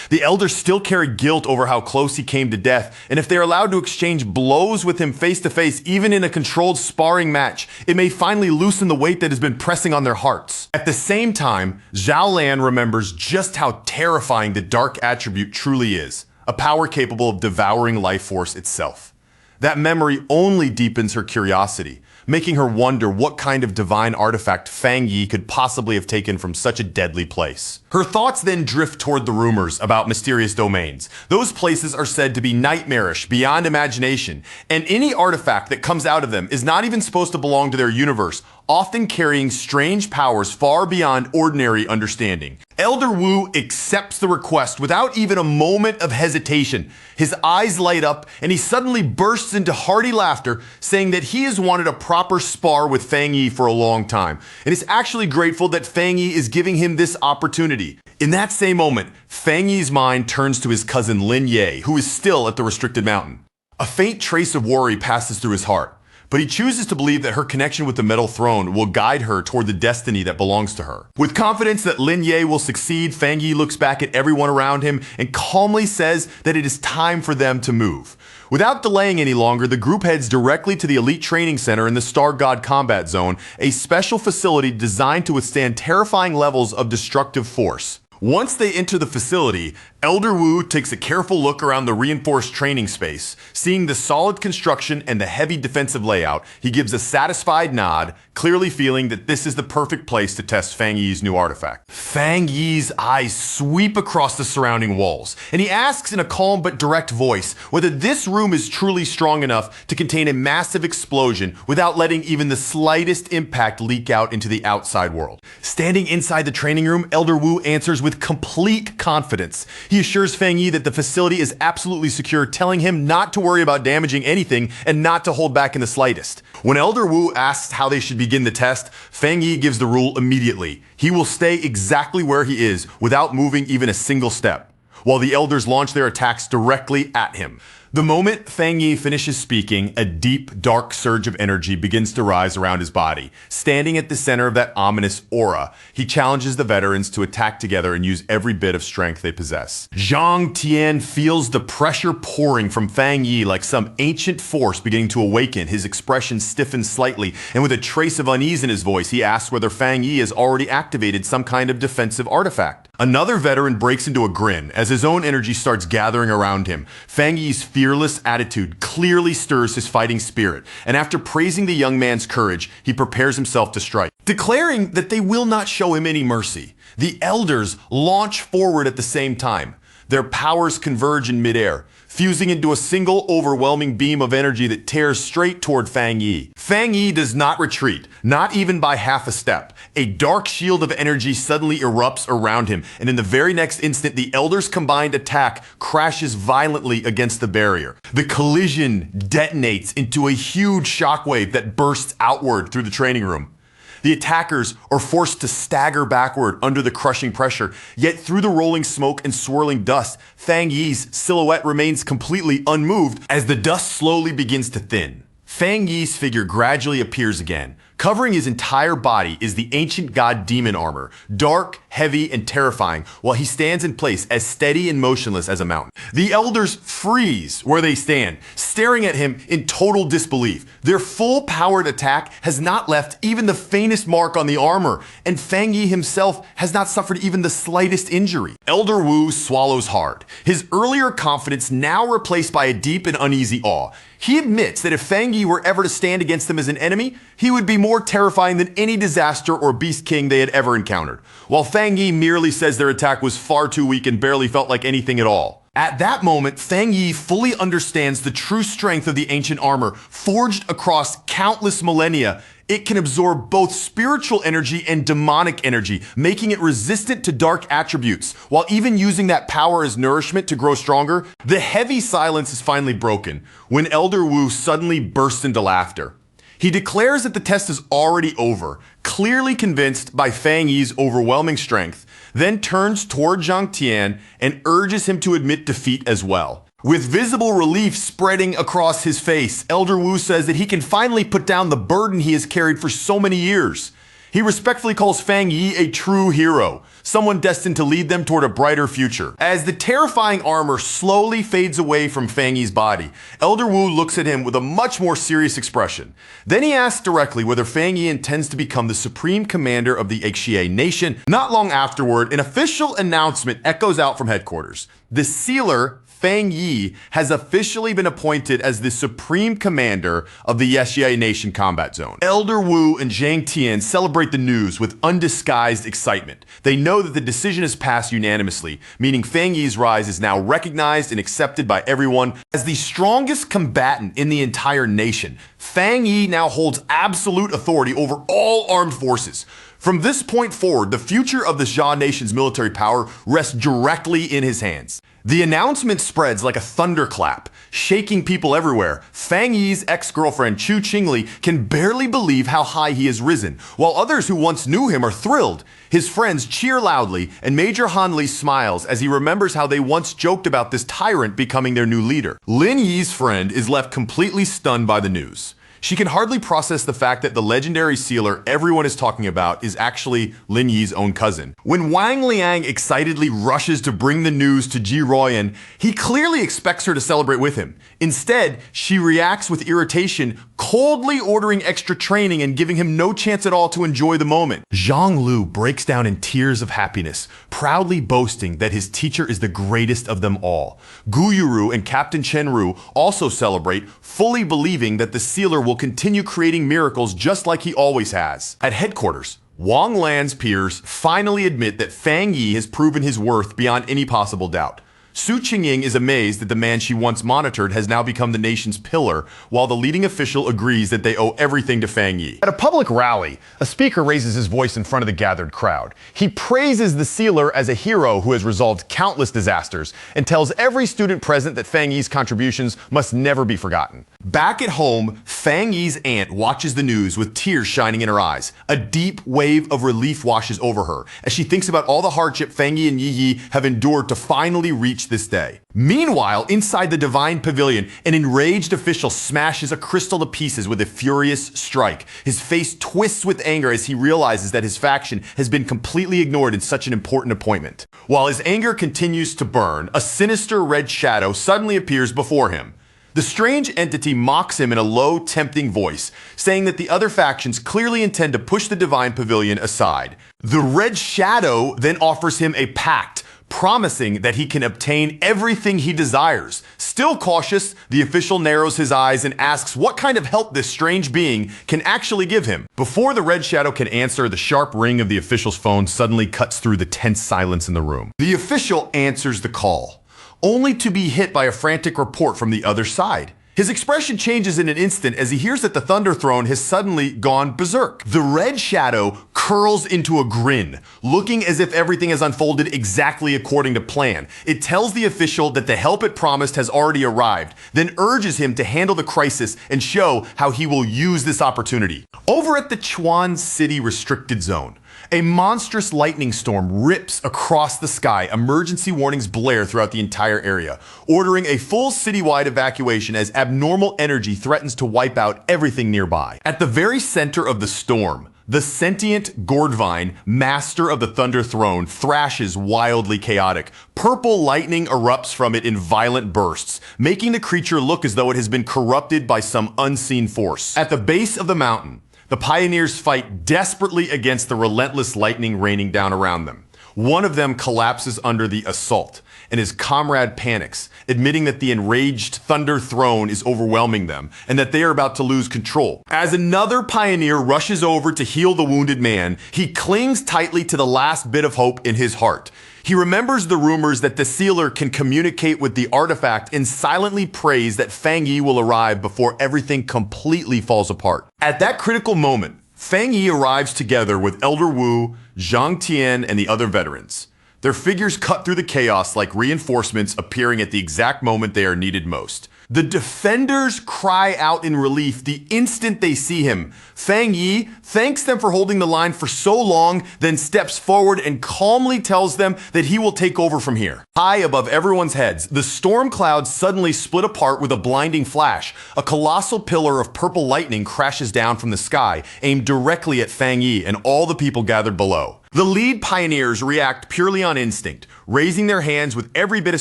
The elders still carry guilt over how close he came to death, and if they're allowed to exchange blows with him face to face, even in a controlled sparring match, it may finally loosen the weight that has been pressing on their hearts. At the same time, Zhao Lan remembers just how terrifying the dark attribute truly is, a power capable of devouring life force itself. That memory only deepens her curiosity, making her wonder what kind of divine artifact Fang Yi could possibly have taken from such a deadly place. Her thoughts then drift toward the rumors about mysterious domains. Those places are said to be nightmarish, beyond imagination, and any artifact that comes out of them is not even supposed to belong to their universe, often carrying strange powers far beyond ordinary understanding. Elder Wu accepts the request without even a moment of hesitation. His eyes light up and he suddenly bursts into hearty laughter, saying that he has wanted a proper spar with Fang Yi for a long time, and is actually grateful that Fang Yi is giving him this opportunity. In that same moment, Fang Yi's mind turns to his cousin Lin Ye, who is still at the restricted mountain. A faint trace of worry passes through his heart, but he chooses to believe that her connection with the Metal Throne will guide her toward the destiny that belongs to her. With confidence that Lin Ye will succeed, Fang Yi looks back at everyone around him and calmly says that it is time for them to move. Without delaying any longer, the group heads directly to the Elite Training Center in the Star God Combat Zone, a special facility designed to withstand terrifying levels of destructive force. Once they enter the facility, Elder Wu takes a careful look around the reinforced training space. Seeing the solid construction and the heavy defensive layout, he gives a satisfied nod, clearly feeling that this is the perfect place to test Fang Yi's new artifact. Fang Yi's eyes sweep across the surrounding walls, and he asks in a calm but direct voice whether this room is truly strong enough to contain a massive explosion without letting even the slightest impact leak out into the outside world. Standing inside the training room, Elder Wu answers with complete confidence. He assures Fang Yi that the facility is absolutely secure, telling him not to worry about damaging anything and not to hold back in the slightest. When Elder Wu asks how they should begin the test, Fang Yi gives the rule immediately. He will stay exactly where he is without moving even a single step, while the elders launch their attacks directly at him. The moment Fang Yi finishes speaking, a deep, dark surge of energy begins to rise around his body. Standing at the center of that ominous aura, he challenges the veterans to attack together and use every bit of strength they possess. Zhang Tian feels the pressure pouring from Fang Yi like some ancient force beginning to awaken. His expression stiffens slightly, and with a trace of unease in his voice, he asks whether Fang Yi has already activated some kind of defensive artifact. Another veteran breaks into a grin as his own energy starts gathering around him. Fang Yi's fearless attitude clearly stirs his fighting spirit, and after praising the young man's courage, he prepares himself to strike. Declaring that they will not show him any mercy, the elders launch forward at the same time. Their powers converge in midair, fusing into a single overwhelming beam of energy that tears straight toward Fang Yi. Fang Yi does not retreat, not even by half a step. A dark shield of energy suddenly erupts around him, and in the very next instant, the elders' combined attack crashes violently against the barrier. The collision detonates into a huge shockwave that bursts outward through the training room. The attackers are forced to stagger backward under the crushing pressure, yet through the rolling smoke and swirling dust, Fang Yi's silhouette remains completely unmoved as the dust slowly begins to thin. Fang Yi's figure gradually appears again. Covering his entire body is the ancient god demon armor, dark, heavy, and terrifying, while he stands in place as steady and motionless as a mountain. The elders freeze where they stand, staring at him in total disbelief. Their full-powered attack has not left even the faintest mark on the armor, and Fang Yi himself has not suffered even the slightest injury. Elder Wu swallows hard, his earlier confidence now replaced by a deep and uneasy awe. He admits that if Fang Yi were ever to stand against them as an enemy, he would be more terrifying than any disaster or beast king they had ever encountered, while Fang Yi merely says their attack was far too weak and barely felt like anything at all. At that moment, Fang Yi fully understands the true strength of the ancient armor. Forged across countless millennia, it can absorb both spiritual energy and demonic energy, making it resistant to dark attributes, while even using that power as nourishment to grow stronger. The heavy silence is finally broken when Elder Wu suddenly bursts into laughter. He declares that the test is already over, clearly convinced by Fang Yi's overwhelming strength, then turns toward Zhang Tian and urges him to admit defeat as well. With visible relief spreading across his face, Elder Wu says that he can finally put down the burden he has carried for so many years. He respectfully calls Fang Yi a true hero, someone destined to lead them toward a brighter future. As the terrifying armor slowly fades away from Fang Yi's body, Elder Wu looks at him with a much more serious expression. Then he asks directly whether Fang Yi intends to become the supreme commander of the Xie nation. Not long afterward, an official announcement echoes out from headquarters. The sealer, Fang Yi, has officially been appointed as the supreme commander of the Xie Nation combat zone. Elder Wu and Zhang Tian celebrate the news with undisguised excitement. They know that the decision has passed unanimously, meaning Fang Yi's rise is now recognized and accepted by everyone as the strongest combatant in the entire nation. Fang Yi now holds absolute authority over all armed forces. From this point forward, the future of the Xia Nation's military power rests directly in his hands. The announcement spreads like a thunderclap, shaking people everywhere. Fang Yi's ex-girlfriend Chu Qingli can barely believe how high he has risen, while others who once knew him are thrilled. His friends cheer loudly, and Major Han Li smiles as he remembers how they once joked about this tyrant becoming their new leader. Lin Yi's friend is left completely stunned by the news. She can hardly process the fact that the legendary sealer everyone is talking about is actually Lin Yi's own cousin. When Wang Liang excitedly rushes to bring the news to Ji Ruoyan, he clearly expects her to celebrate with him. Instead, she reacts with irritation, coldly ordering extra training and giving him no chance at all to enjoy the moment. Zhang Lu breaks down in tears of happiness, proudly boasting that his teacher is the greatest of them all. Gu Yuru and Captain Chen Ru also celebrate, fully believing that the sealer will continue creating miracles just like he always has. At headquarters, Wang Lan's peers finally admit that Fang Yi has proven his worth beyond any possible doubt. Su Qingying is amazed that the man she once monitored has now become the nation's pillar, while the leading official agrees that they owe everything to Fang Yi. At a public rally, a speaker raises his voice in front of the gathered crowd. He praises the sealer as a hero who has resolved countless disasters and tells every student present that Fang Yi's contributions must never be forgotten. Back at home, Fang Yi's aunt watches the news with tears shining in her eyes. A deep wave of relief washes over her as she thinks about all the hardship Fang Yi and Yi Yi have endured to finally reach this day. Meanwhile, inside the Divine Pavilion, an enraged official smashes a crystal to pieces with a furious strike. His face twists with anger as he realizes that his faction has been completely ignored in such an important appointment. While his anger continues to burn, a sinister red shadow suddenly appears before him. The strange entity mocks him in a low, tempting voice, saying that the other factions clearly intend to push the Divine Pavilion aside. The red shadow then offers him a pact, promising that he can obtain everything he desires. Still cautious, the official narrows his eyes and asks what kind of help this strange being can actually give him. Before the red shadow can answer, the sharp ring of the official's phone suddenly cuts through the tense silence in the room. The official answers the call, only to be hit by a frantic report from the other side. His expression changes in an instant as he hears that the Thunder Throne has suddenly gone berserk. The red shadow curls into a grin, looking as if everything has unfolded exactly according to plan. It tells the official that the help it promised has already arrived, then urges him to handle the crisis and show how he will use this opportunity. Over at the Chuan City Restricted Zone, a monstrous lightning storm rips across the sky. Emergency warnings blare throughout the entire area, ordering a full citywide evacuation as abnormal energy threatens to wipe out everything nearby. At the very center of the storm, the sentient Gordvine, master of the Thunder Throne, thrashes wildly chaotic. Purple lightning erupts from it in violent bursts, making the creature look as though it has been corrupted by some unseen force. At the base of the mountain, the pioneers fight desperately against the relentless lightning raining down around them. One of them collapses under the assault, and his comrade panics, admitting that the enraged Thunder Throne is overwhelming them, and that they are about to lose control. As another pioneer rushes over to heal the wounded man, he clings tightly to the last bit of hope in his heart. He remembers the rumors that the sealer can communicate with the artifact and silently prays that Fang Yi will arrive before everything completely falls apart. At that critical moment, Fang Yi arrives together with Elder Wu, Zhang Tian, and the other veterans. Their figures cut through the chaos like reinforcements appearing at the exact moment they are needed most. The defenders cry out in relief the instant they see him. Fang Yi thanks them for holding the line for so long, then steps forward and calmly tells them that he will take over from here. High above everyone's heads, the storm clouds suddenly split apart with a blinding flash. A colossal pillar of purple lightning crashes down from the sky, aimed directly at Fang Yi and all the people gathered below. The lead pioneers react purely on instinct, raising their hands with every bit of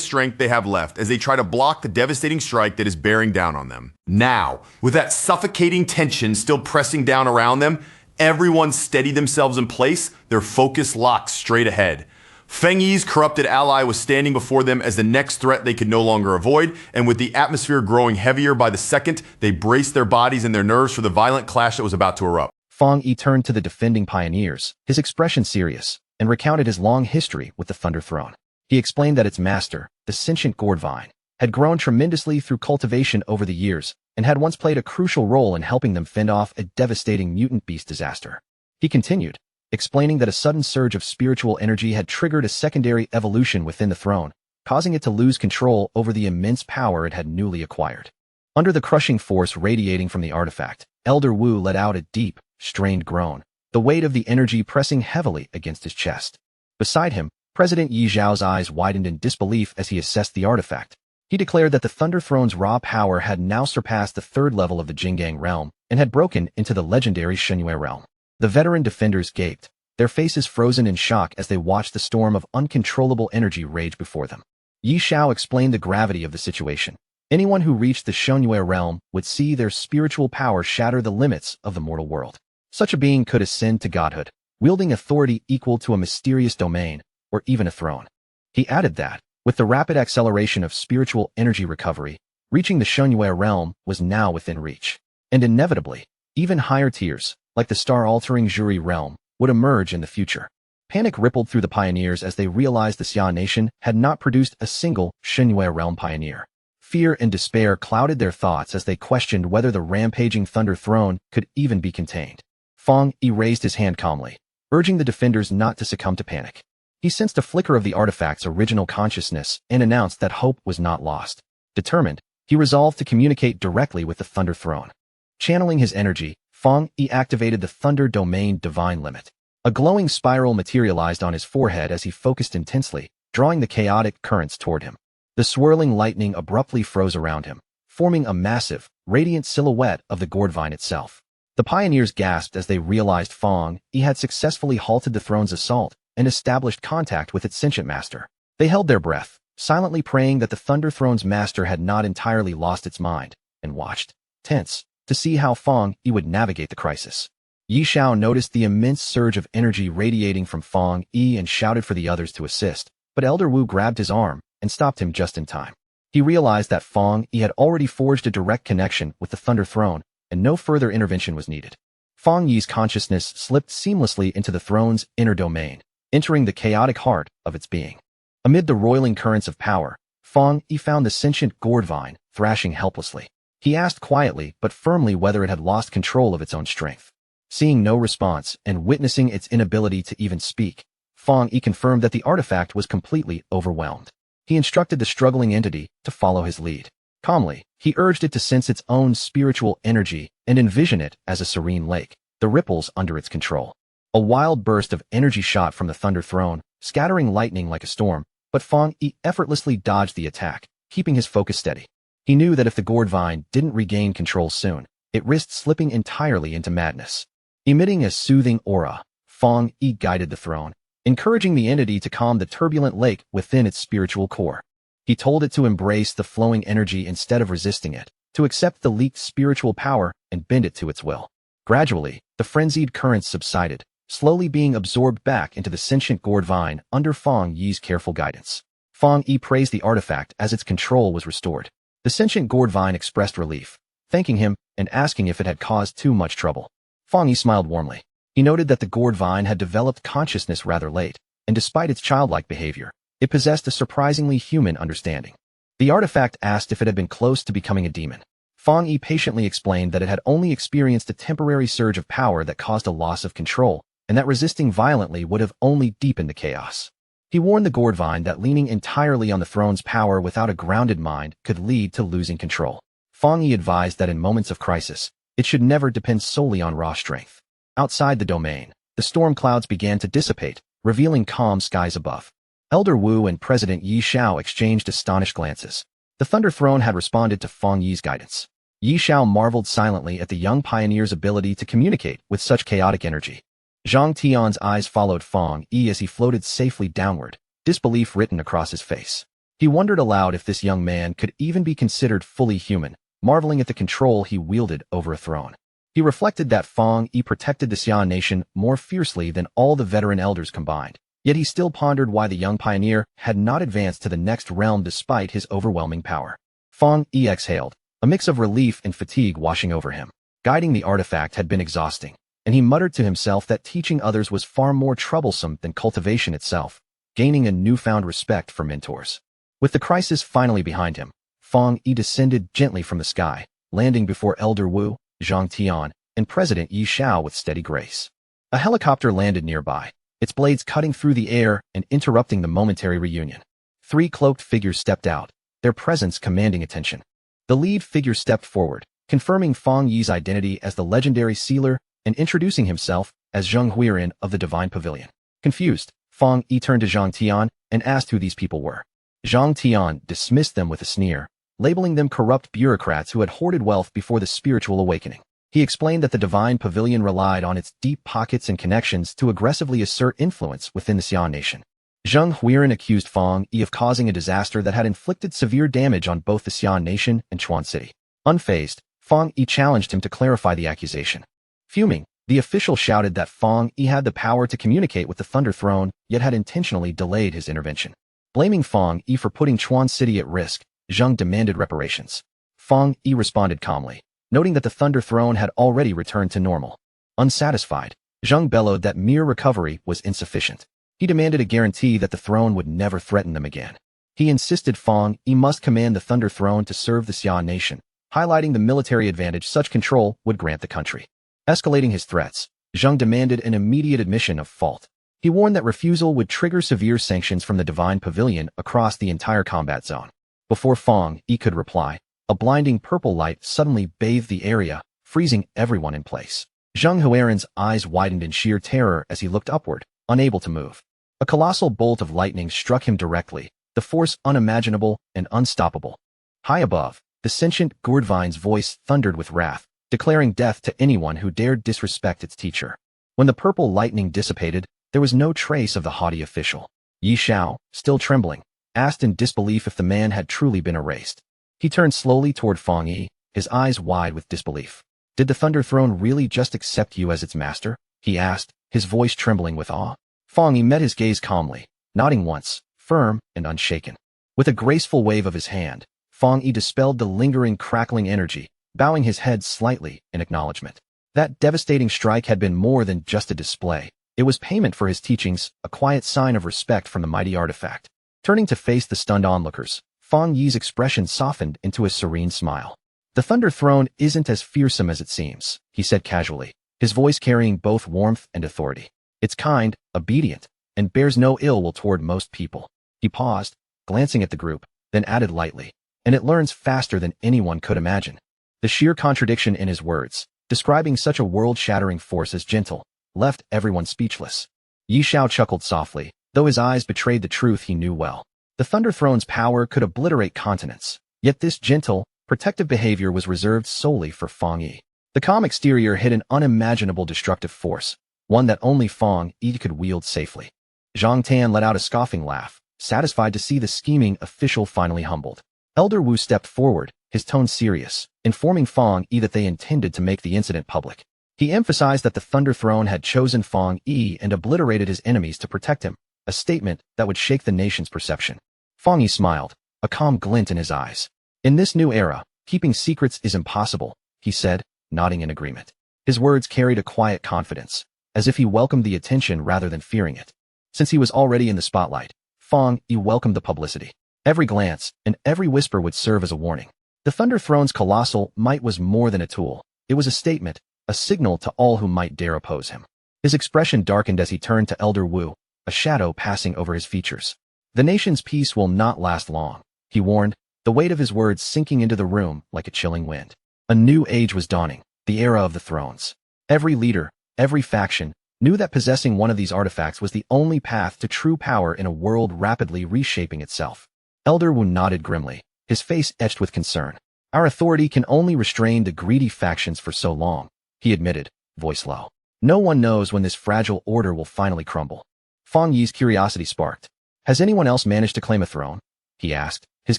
strength they have left as they try to block the devastating strike that is bearing down on them. Now, with that suffocating tension still pressing down around them, everyone steadied themselves in place, their focus locked straight ahead. Feng Yi's corrupted ally was standing before them as the next threat they could no longer avoid, and with the atmosphere growing heavier by the second, they braced their bodies and their nerves for the violent clash that was about to erupt. Fang Yi turned to the defending pioneers, his expression serious, and recounted his long history with the Thunder Throne. He explained that its master, the sentient gourd vine, had grown tremendously through cultivation over the years and had once played a crucial role in helping them fend off a devastating mutant beast disaster. He continued, explaining that a sudden surge of spiritual energy had triggered a secondary evolution within the throne, causing it to lose control over the immense power it had newly acquired. Under the crushing force radiating from the artifact, Elder Wu let out a deep, strained groan, the weight of the energy pressing heavily against his chest. Beside him, President Yi Zhao's eyes widened in disbelief as he assessed the artifact. He declared that the Thunder Throne's raw power had now surpassed the third level of the Jinggang realm and had broken into the legendary Shenyue realm. The veteran defenders gaped, their faces frozen in shock as they watched the storm of uncontrollable energy rage before them. Yi Zhao explained the gravity of the situation. Anyone who reached the Shenyue realm would see their spiritual power shatter the limits of the mortal world. Such a being could ascend to godhood, wielding authority equal to a mysterious domain, or even a throne. He added that, with the rapid acceleration of spiritual energy recovery, reaching the Shenyue realm was now within reach. And inevitably, even higher tiers, like the star-altering Juri realm, would emerge in the future. Panic rippled through the pioneers as they realized the Xia nation had not produced a single Shenyue realm pioneer. Fear and despair clouded their thoughts as they questioned whether the rampaging Thunder Throne could even be contained. Fang Yi raised his hand calmly, urging the defenders not to succumb to panic. He sensed a flicker of the artifact's original consciousness and announced that hope was not lost. Determined, he resolved to communicate directly with the Thunder Throne. Channeling his energy, Fang Yi activated the Thunder Domain Divine Limit. A glowing spiral materialized on his forehead as he focused intensely, drawing the chaotic currents toward him. The swirling lightning abruptly froze around him, forming a massive, radiant silhouette of the gourd vine itself. The pioneers gasped as they realized Fang Yi had successfully halted the throne's assault and established contact with its sentient master. They held their breath, silently praying that the Thunder Throne's master had not entirely lost its mind, and watched, tense, to see how Fang Yi would navigate the crisis. Yi Zhao noticed the immense surge of energy radiating from Fang Yi and shouted for the others to assist, but Elder Wu grabbed his arm and stopped him just in time. He realized that Fang Yi had already forged a direct connection with the Thunder Throne, and no further intervention was needed. Fang Yi's consciousness slipped seamlessly into the throne's inner domain, entering the chaotic heart of its being. Amid the roiling currents of power, Fang Yi found the sentient gourd vine thrashing helplessly. He asked quietly but firmly whether it had lost control of its own strength. Seeing no response and witnessing its inability to even speak, Fang Yi confirmed that the artifact was completely overwhelmed. He instructed the struggling entity to follow his lead. Calmly, he urged it to sense its own spiritual energy and envision it as a serene lake, the ripples under its control. A wild burst of energy shot from the Thunder Throne, scattering lightning like a storm, but Fang Yi effortlessly dodged the attack, keeping his focus steady. He knew that if the gourd vine didn't regain control soon, it risked slipping entirely into madness. Emitting a soothing aura, Fang Yi guided the throne, encouraging the entity to calm the turbulent lake within its spiritual core. He told it to embrace the flowing energy instead of resisting it, to accept the leaked spiritual power and bend it to its will. Gradually, the frenzied currents subsided, slowly being absorbed back into the sentient gourd vine under Fang Yi's careful guidance. Fang Yi praised the artifact as its control was restored. The sentient gourd vine expressed relief, thanking him and asking if it had caused too much trouble. Fang Yi smiled warmly. He noted that the gourd vine had developed consciousness rather late, and despite its childlike behavior, it possessed a surprisingly human understanding. The artifact asked if it had been close to becoming a demon. Fang Yi patiently explained that it had only experienced a temporary surge of power that caused a loss of control, and that resisting violently would have only deepened the chaos. He warned the Gourdvine that leaning entirely on the throne's power without a grounded mind could lead to losing control. Fang Yi advised that in moments of crisis, it should never depend solely on raw strength. Outside the domain, the storm clouds began to dissipate, revealing calm skies above. Elder Wu and President Yi Xiao exchanged astonished glances. The Thunder Throne had responded to Fang Yi's guidance. Yi Xiao marveled silently at the young pioneer's ability to communicate with such chaotic energy. Zhang Tian's eyes followed Fang Yi as he floated safely downward, disbelief written across his face. He wondered aloud if this young man could even be considered fully human, marveling at the control he wielded over a throne. He reflected that Fang Yi protected the Xian nation more fiercely than all the veteran elders combined. Yet he still pondered why the young pioneer had not advanced to the next realm despite his overwhelming power. Fang Yi exhaled, a mix of relief and fatigue washing over him. Guiding the artifact had been exhausting, and he muttered to himself that teaching others was far more troublesome than cultivation itself, gaining a newfound respect for mentors. With the crisis finally behind him, Fang Yi descended gently from the sky, landing before Elder Wu, Zhang Tian, and President Yi Xiao with steady grace. A helicopter landed nearby, its blades cutting through the air and interrupting the momentary reunion. 3 cloaked figures stepped out, their presence commanding attention. The lead figure stepped forward, confirming Fang Yi's identity as the legendary sealer and introducing himself as Zheng Huiren of the Divine Pavilion. Confused, Fang Yi turned to Zhang Tian and asked who these people were. Zhang Tian dismissed them with a sneer, labeling them corrupt bureaucrats who had hoarded wealth before the spiritual awakening. He explained that the Divine Pavilion relied on its deep pockets and connections to aggressively assert influence within the Xian nation. Zheng Huiren accused Fang Yi of causing a disaster that had inflicted severe damage on both the Xian nation and Chuan City. Unfazed, Fang Yi challenged him to clarify the accusation. Fuming, the official shouted that Fang Yi had the power to communicate with the Thunder Throne, yet had intentionally delayed his intervention. Blaming Fang Yi for putting Chuan City at risk, Zheng demanded reparations. Fang Yi responded calmly, noting that the Thunder Throne had already returned to normal. Unsatisfied, Zheng bellowed that mere recovery was insufficient. He demanded a guarantee that the throne would never threaten them again. He insisted Fang Yi must command the Thunder Throne to serve the Xian nation, highlighting the military advantage such control would grant the country. Escalating his threats, Zheng demanded an immediate admission of fault. He warned that refusal would trigger severe sanctions from the Divine Pavilion across the entire combat zone. Before Fang Yi could reply, a blinding purple light suddenly bathed the area, freezing everyone in place. Zheng Huiren's eyes widened in sheer terror as he looked upward, unable to move. A colossal bolt of lightning struck him directly, the force unimaginable and unstoppable. High above, the sentient Gourdvine's voice thundered with wrath, declaring death to anyone who dared disrespect its teacher. When the purple lightning dissipated, there was no trace of the haughty official. Yi Xiao, still trembling, asked in disbelief if the man had truly been erased. He turned slowly toward Fang Yi, his eyes wide with disbelief. Did the Thunder Throne really just accept you as its master? He asked, his voice trembling with awe. Fang Yi met his gaze calmly, nodding once, firm and unshaken. With a graceful wave of his hand, Fang Yi dispelled the lingering crackling energy, bowing his head slightly in acknowledgement. That devastating strike had been more than just a display. It was payment for his teachings, a quiet sign of respect from the mighty artifact. Turning to face the stunned onlookers, Fang Yi's expression softened into a serene smile. The Thunder Throne isn't as fearsome as it seems, he said casually, his voice carrying both warmth and authority. It's kind, obedient, and bears no ill will toward most people. He paused, glancing at the group, then added lightly, and it learns faster than anyone could imagine. The sheer contradiction in his words, describing such a world-shattering force as gentle, left everyone speechless. Yi Xiao chuckled softly, though his eyes betrayed the truth he knew well. The Thunder Throne's power could obliterate continents, yet this gentle, protective behavior was reserved solely for Fang Yi. The calm exterior hid an unimaginable destructive force, one that only Fang Yi could wield safely. Zhang Tan let out a scoffing laugh, satisfied to see the scheming official finally humbled. Elder Wu stepped forward, his tone serious, informing Fang Yi that they intended to make the incident public. He emphasized that the Thunder Throne had chosen Fang Yi and obliterated his enemies to protect him, a statement that would shake the nation's perception. Fang Yi smiled, a calm glint in his eyes. In this new era, keeping secrets is impossible, he said, nodding in agreement. His words carried a quiet confidence, as if he welcomed the attention rather than fearing it. Since he was already in the spotlight, Fang Yi welcomed the publicity. Every glance and every whisper would serve as a warning. The Thunder Throne's colossal might was more than a tool. It was a statement, a signal to all who might dare oppose him. His expression darkened as he turned to Elder Wu, a shadow passing over his features. The nation's peace will not last long, he warned, the weight of his words sinking into the room like a chilling wind. A new age was dawning, the era of the thrones. Every leader, every faction, knew that possessing one of these artifacts was the only path to true power in a world rapidly reshaping itself. Elder Wu nodded grimly, his face etched with concern. Our authority can only restrain the greedy factions for so long, he admitted, voice low. No one knows when this fragile order will finally crumble. Fang Yi's curiosity sparked. Has anyone else managed to claim a throne? He asked, his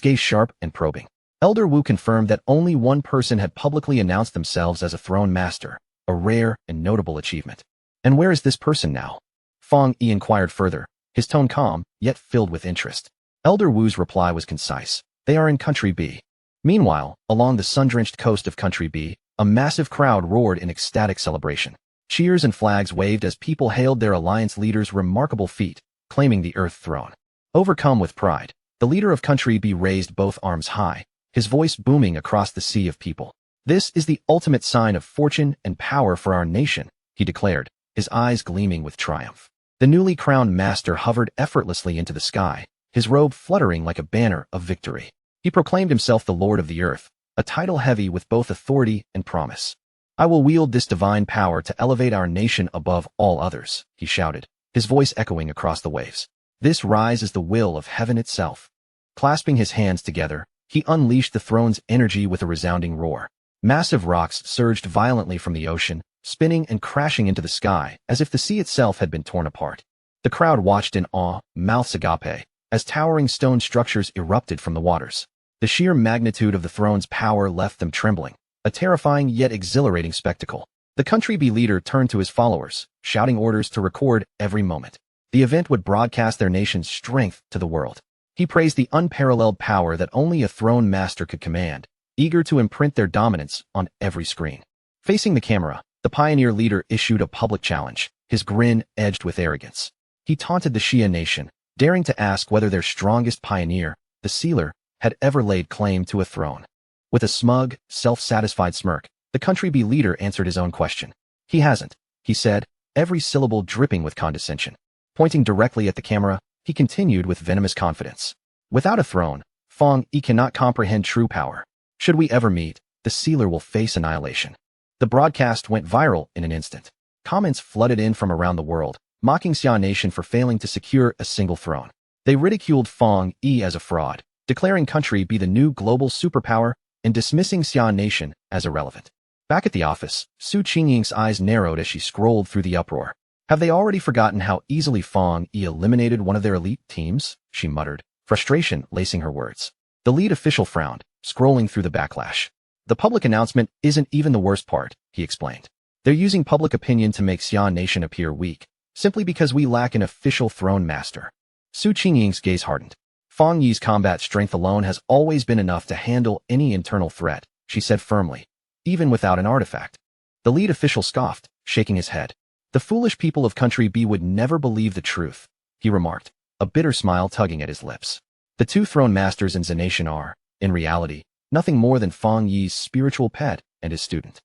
gaze sharp and probing. Elder Wu confirmed that only one person had publicly announced themselves as a throne master, a rare and notable achievement. And where is this person now? Fang Yi inquired further, his tone calm, yet filled with interest. Elder Wu's reply was concise. They are in Country B. Meanwhile, along the sun-drenched coast of Country B, a massive crowd roared in ecstatic celebration. Cheers and flags waved as people hailed their alliance leader's remarkable feat, claiming the Earth throne. Overcome with pride, the leader of Country B raised both arms high, his voice booming across the sea of people. This is the ultimate sign of fortune and power for our nation, he declared, his eyes gleaming with triumph. The newly crowned master hovered effortlessly into the sky, his robe fluttering like a banner of victory. He proclaimed himself the Lord of the Earth, a title heavy with both authority and promise. I will wield this divine power to elevate our nation above all others, he shouted, his voice echoing across the waves. This rise is the will of heaven itself. Clasping his hands together, he unleashed the throne's energy with a resounding roar. Massive rocks surged violently from the ocean, spinning and crashing into the sky as if the sea itself had been torn apart. The crowd watched in awe, mouths agape, as towering stone structures erupted from the waters. The sheer magnitude of the throne's power left them trembling, a terrifying yet exhilarating spectacle. The Country B leader turned to his followers, shouting orders to record every moment. The event would broadcast their nation's strength to the world. He praised the unparalleled power that only a throne master could command, eager to imprint their dominance on every screen. Facing the camera, the pioneer leader issued a public challenge, his grin edged with arrogance. He taunted the Shia nation, daring to ask whether their strongest pioneer, the sealer, had ever laid claim to a throne. With a smug, self-satisfied smirk, the Country B leader answered his own question. He hasn't, he said, every syllable dripping with condescension. Pointing directly at the camera, he continued with venomous confidence. Without a throne, Fang Yi cannot comprehend true power. Should we ever meet, the sealer will face annihilation. The broadcast went viral in an instant. Comments flooded in from around the world, mocking Xia Nation for failing to secure a single throne. They ridiculed Fang Yi as a fraud, declaring Country B the new global superpower and dismissing Xia Nation as irrelevant. Back at the office, Su Qingying's eyes narrowed as she scrolled through the uproar. Have they already forgotten how easily Fang Yi eliminated one of their elite teams? She muttered, frustration lacing her words. The lead official frowned, scrolling through the backlash. The public announcement isn't even the worst part, he explained. They're using public opinion to make Xia Nation appear weak, simply because we lack an official throne master. Su Qingying's gaze hardened. Fang Yi's combat strength alone has always been enough to handle any internal threat, she said firmly, even without an artifact. The lead official scoffed, shaking his head. The foolish people of Country B would never believe the truth, he remarked, a bitter smile tugging at his lips. The two throne masters in the nation are, in reality, nothing more than Fang Yi's spiritual pet and his student.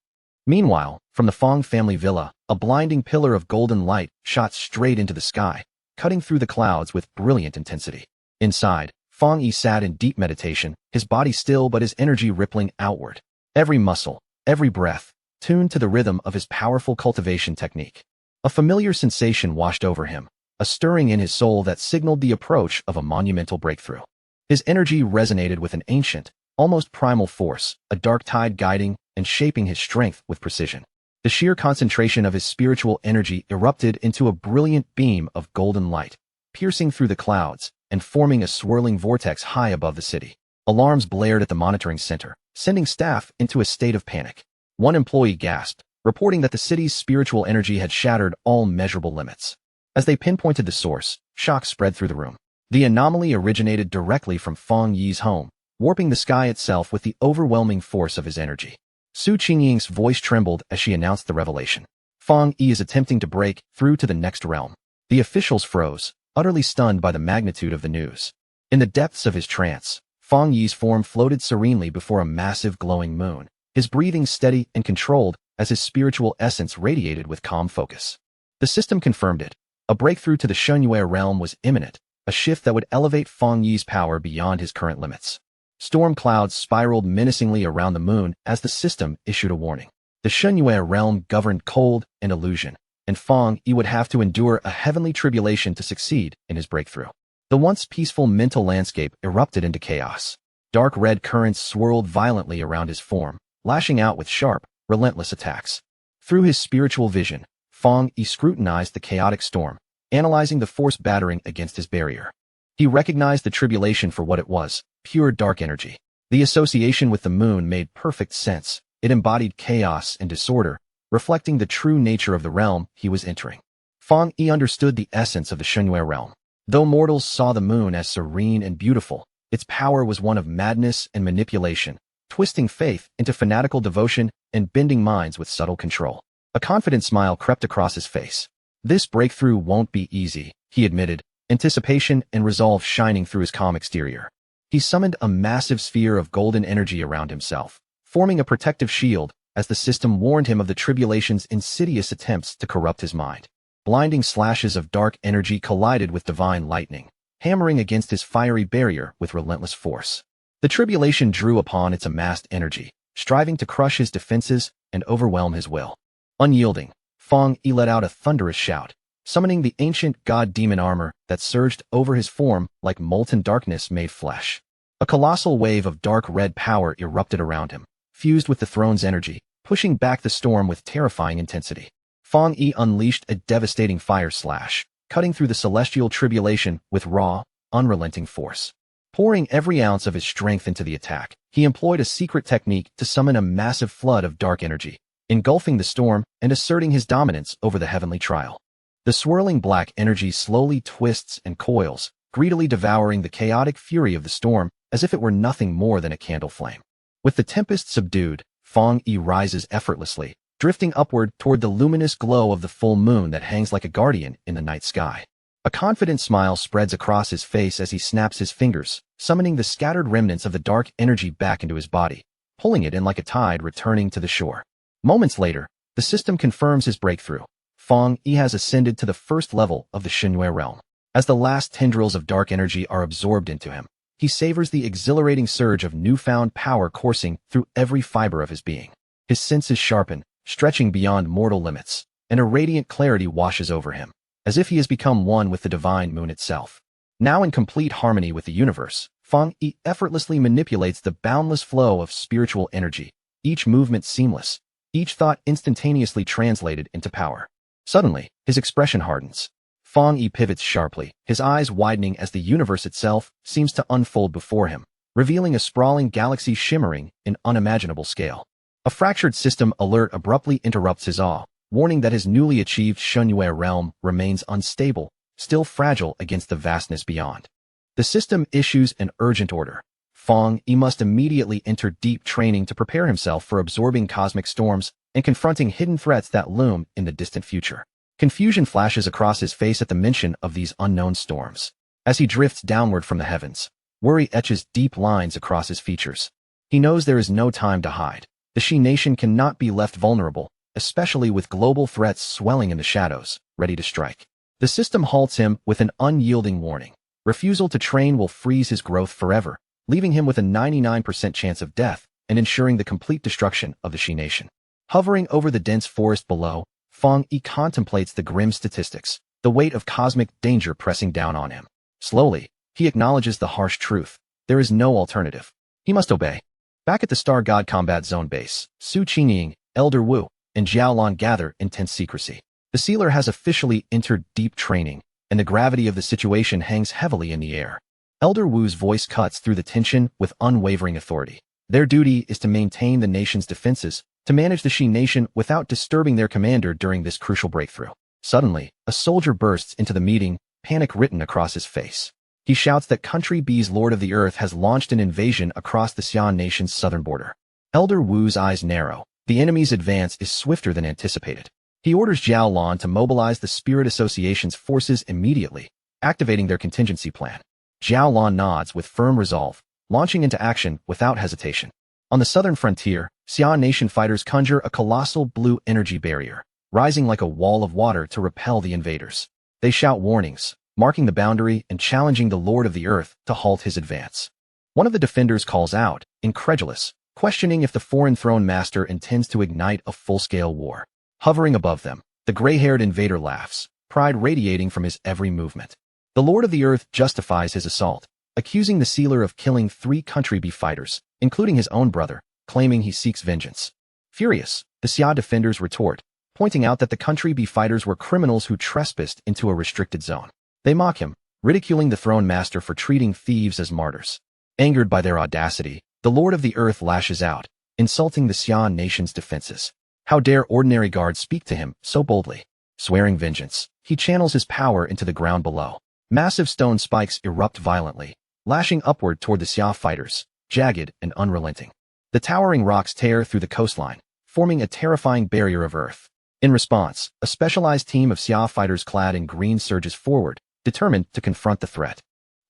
Meanwhile, from the Fang family villa, a blinding pillar of golden light shot straight into the sky, cutting through the clouds with brilliant intensity. Inside, Fang Yi sat in deep meditation, his body still but his energy rippling outward. Every muscle, every breath, tuned to the rhythm of his powerful cultivation technique. A familiar sensation washed over him, a stirring in his soul that signaled the approach of a monumental breakthrough. His energy resonated with an ancient, almost primal force, a dark tide guiding and shaping his strength with precision. The sheer concentration of his spiritual energy erupted into a brilliant beam of golden light, piercing through the clouds and forming a swirling vortex high above the city. Alarms blared at the monitoring center, sending staff into a state of panic. One employee gasped, reporting that the city's spiritual energy had shattered all measurable limits. As they pinpointed the source, shock spread through the room. The anomaly originated directly from Fang Yi's home, warping the sky itself with the overwhelming force of his energy. Su Qingying's voice trembled as she announced the revelation. Fang Yi is attempting to break through to the next realm. The officials froze, utterly stunned by the magnitude of the news. In the depths of his trance, Fang Yi's form floated serenely before a massive glowing moon, his breathing steady and controlled as his spiritual essence radiated with calm focus. The system confirmed it. A breakthrough to the Shunyue realm was imminent, a shift that would elevate Feng Yi's power beyond his current limits. Storm clouds spiraled menacingly around the moon as the system issued a warning. The Shunyue realm governed cold and illusion, and Feng Yi would have to endure a heavenly tribulation to succeed in his breakthrough. The once peaceful mental landscape erupted into chaos. Dark red currents swirled violently around his form, lashing out with sharp, relentless attacks. Through his spiritual vision, Feng Yi scrutinized the chaotic storm, analyzing the force battering against his barrier. He recognized the tribulation for what it was, pure dark energy. The association with the moon made perfect sense. It embodied chaos and disorder, reflecting the true nature of the realm he was entering. Feng Yi understood the essence of the Shunyue realm. Though mortals saw the moon as serene and beautiful, its power was one of madness and manipulation, twisting faith into fanatical devotion and bending minds with subtle control. A confident smile crept across his face. This breakthrough won't be easy, he admitted, anticipation and resolve shining through his calm exterior. He summoned a massive sphere of golden energy around himself, forming a protective shield as the system warned him of the tribulation's insidious attempts to corrupt his mind. Blinding slashes of dark energy collided with divine lightning, hammering against his fiery barrier with relentless force. The tribulation drew upon its amassed energy, striving to crush his defenses and overwhelm his will. Unyielding, Feng Yi let out a thunderous shout, summoning the ancient god-demon armor that surged over his form like molten darkness made flesh. A colossal wave of dark red power erupted around him, fused with the throne's energy, pushing back the storm with terrifying intensity. Feng Yi unleashed a devastating fire slash, cutting through the celestial tribulation with raw, unrelenting force. Pouring every ounce of his strength into the attack, he employed a secret technique to summon a massive flood of dark energy, engulfing the storm and asserting his dominance over the heavenly trial. The swirling black energy slowly twists and coils, greedily devouring the chaotic fury of the storm as if it were nothing more than a candle flame. With the tempest subdued, Feng Yi rises effortlessly, drifting upward toward the luminous glow of the full moon that hangs like a guardian in the night sky. A confident smile spreads across his face as he snaps his fingers, summoning the scattered remnants of the dark energy back into his body, pulling it in like a tide returning to the shore. Moments later, the system confirms his breakthrough. Feng Yi has ascended to the first level of the Shunyue realm. As the last tendrils of dark energy are absorbed into him, he savors the exhilarating surge of newfound power coursing through every fiber of his being. His senses sharpen, stretching beyond mortal limits, and a radiant clarity washes over him, as if he has become one with the divine moon itself. Now in complete harmony with the universe, Feng Yi effortlessly manipulates the boundless flow of spiritual energy, each movement seamless, each thought instantaneously translated into power. Suddenly, his expression hardens. Feng Yi pivots sharply, his eyes widening as the universe itself seems to unfold before him, revealing a sprawling galaxy shimmering in unimaginable scale. A fractured system alert abruptly interrupts his awe, warning that his newly achieved Shunyue realm remains unstable, still fragile against the vastness beyond. The system issues an urgent order. Feng Yi must immediately enter deep training to prepare himself for absorbing cosmic storms and confronting hidden threats that loom in the distant future. Confusion flashes across his face at the mention of these unknown storms. As he drifts downward from the heavens, worry etches deep lines across his features. He knows there is no time to hide. The Shi nation cannot be left vulnerable, especially with global threats swelling in the shadows, ready to strike. The system halts him with an unyielding warning. Refusal to train will freeze his growth forever, leaving him with a 99% chance of death and ensuring the complete destruction of the Shi nation. Hovering over the dense forest below, Feng Yi contemplates the grim statistics, the weight of cosmic danger pressing down on him. Slowly, he acknowledges the harsh truth. There is no alternative. He must obey. Back at the Star God Combat Zone base, Su Qingying, Elder Wu, and Jiaolon gather intense secrecy. The sealer has officially entered deep training, and the gravity of the situation hangs heavily in the air. Elder Wu's voice cuts through the tension with unwavering authority. Their duty is to maintain the nation's defenses, to manage the Shi nation without disturbing their commander during this crucial breakthrough. Suddenly, a soldier bursts into the meeting, panic written across his face. He shouts that Country B's Lord of the Earth has launched an invasion across the Xian nation's southern border. Elder Wu's eyes narrow. The enemy's advance is swifter than anticipated. He orders Jiaolon to mobilize the Spirit Association's forces immediately, activating their contingency plan. Jiaolon nods with firm resolve, launching into action without hesitation. On the southern frontier, Xian nation fighters conjure a colossal blue energy barrier, rising like a wall of water to repel the invaders. They shout warnings, marking the boundary and challenging the Lord of the Earth to halt his advance. One of the defenders calls out, incredulous, questioning if the foreign throne master intends to ignite a full-scale war. Hovering above them, the gray-haired invader laughs, pride radiating from his every movement. The Lord of the Earth justifies his assault, accusing the sealer of killing 3 country B fighters, including his own brother, claiming he seeks vengeance. Furious, the Xia defenders retort, pointing out that the country B fighters were criminals who trespassed into a restricted zone. They mock him, ridiculing the throne master for treating thieves as martyrs. Angered by their audacity, the Lord of the Earth lashes out, insulting the Xia nation's defenses. How dare ordinary guards speak to him so boldly? Swearing vengeance, he channels his power into the ground below. Massive stone spikes erupt violently, lashing upward toward the Xia fighters, jagged and unrelenting. The towering rocks tear through the coastline, forming a terrifying barrier of earth. In response, a specialized team of Xia fighters clad in green surges forward, determined to confront the threat.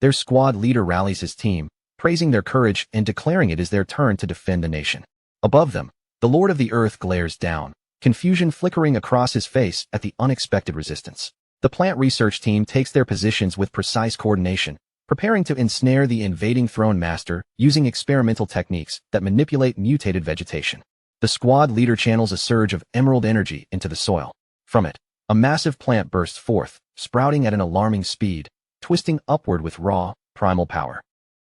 Their squad leader rallies his team, praising their courage and declaring it is their turn to defend the nation. Above them, the Lord of the Earth glares down, confusion flickering across his face at the unexpected resistance. The plant research team takes their positions with precise coordination, preparing to ensnare the invading throne master using experimental techniques that manipulate mutated vegetation. The squad leader channels a surge of emerald energy into the soil. From it, a massive plant bursts forth, sprouting at an alarming speed, twisting upward with raw, primal power.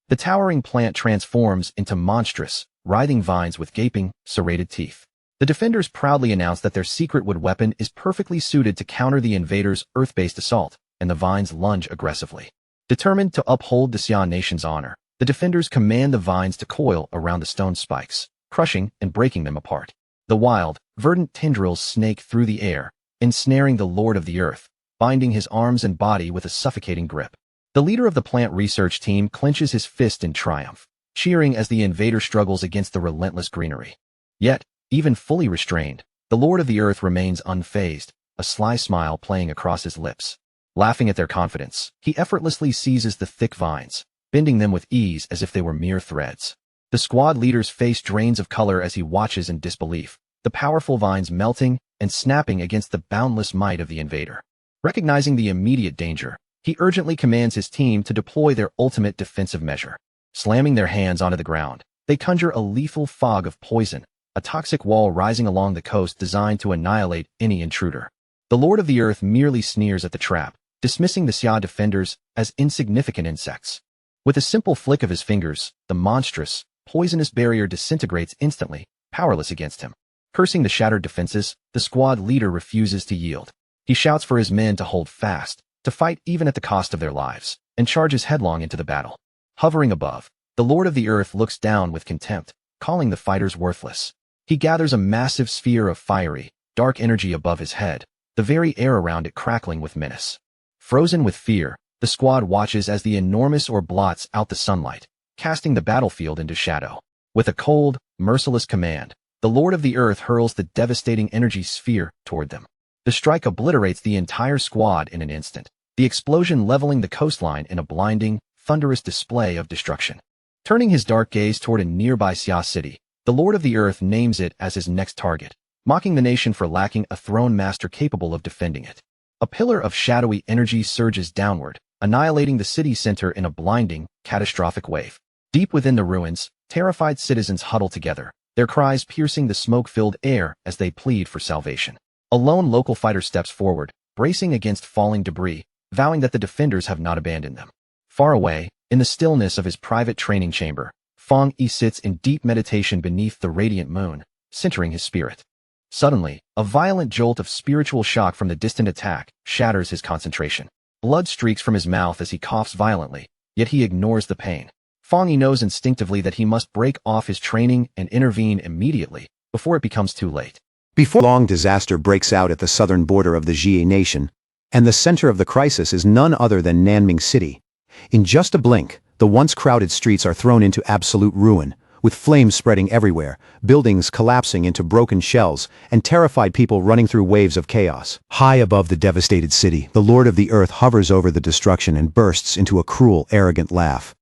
The towering plant transforms into monstrous, writhing vines with gaping, serrated teeth. The defenders proudly announce that their secret wood weapon is perfectly suited to counter the invaders' earth-based assault, and the vines lunge aggressively. Determined to uphold the Xia nation's honor, the defenders command the vines to coil around the stone spikes, crushing and breaking them apart. The wild, verdant tendrils snake through the air, ensnaring the Lord of the Earth, binding his arms and body with a suffocating grip. The leader of the plant research team clenches his fist in triumph, cheering as the invader struggles against the relentless greenery. Yet, even fully restrained, the Lord of the Earth remains unfazed, a sly smile playing across his lips. Laughing at their confidence, he effortlessly seizes the thick vines, bending them with ease as if they were mere threads. The squad leader's face drains of color as he watches in disbelief, the powerful vines melting and snapping against the boundless might of the invader. Recognizing the immediate danger, he urgently commands his team to deploy their ultimate defensive measure. Slamming their hands onto the ground, they conjure a lethal fog of poison, a toxic wall rising along the coast designed to annihilate any intruder. The Lord of the Earth merely sneers at the trap, dismissing the Xia defenders as insignificant insects. With a simple flick of his fingers, the monstrous, poisonous barrier disintegrates instantly, powerless against him. Cursing the shattered defenses, the squad leader refuses to yield. He shouts for his men to hold fast, to fight even at the cost of their lives, and charges headlong into the battle. Hovering above, the Lord of the Earth looks down with contempt, calling the fighters worthless. He gathers a massive sphere of fiery, dark energy above his head, the very air around it crackling with menace. Frozen with fear, the squad watches as the enormous orb blots out the sunlight, casting the battlefield into shadow. With a cold, merciless command, the Lord of the Earth hurls the devastating energy sphere toward them. The strike obliterates the entire squad in an instant, the explosion leveling the coastline in a blinding, thunderous display of destruction. Turning his dark gaze toward a nearby Xia city, the Lord of the Earth names it as his next target, mocking the nation for lacking a throne master capable of defending it. A pillar of shadowy energy surges downward, annihilating the city center in a blinding, catastrophic wave. Deep within the ruins, terrified citizens huddle together, their cries piercing the smoke-filled air as they plead for salvation. A lone local fighter steps forward, bracing against falling debris, vowing that the defenders have not abandoned them. Far away, in the stillness of his private training chamber, Fang Yi sits in deep meditation beneath the radiant moon, centering his spirit. Suddenly, a violent jolt of spiritual shock from the distant attack shatters his concentration. Blood streaks from his mouth as he coughs violently, yet he ignores the pain. Fang Yi knows instinctively that he must break off his training and intervene immediately, before it becomes too late. Before long, disaster breaks out at the southern border of the Jie nation, and the center of the crisis is none other than Nanming City. In just a blink, the once crowded streets are thrown into absolute ruin, with flames spreading everywhere, buildings collapsing into broken shells, and terrified people running through waves of chaos. High above the devastated city, the Lord of the Earth hovers over the destruction and bursts into a cruel, arrogant laugh.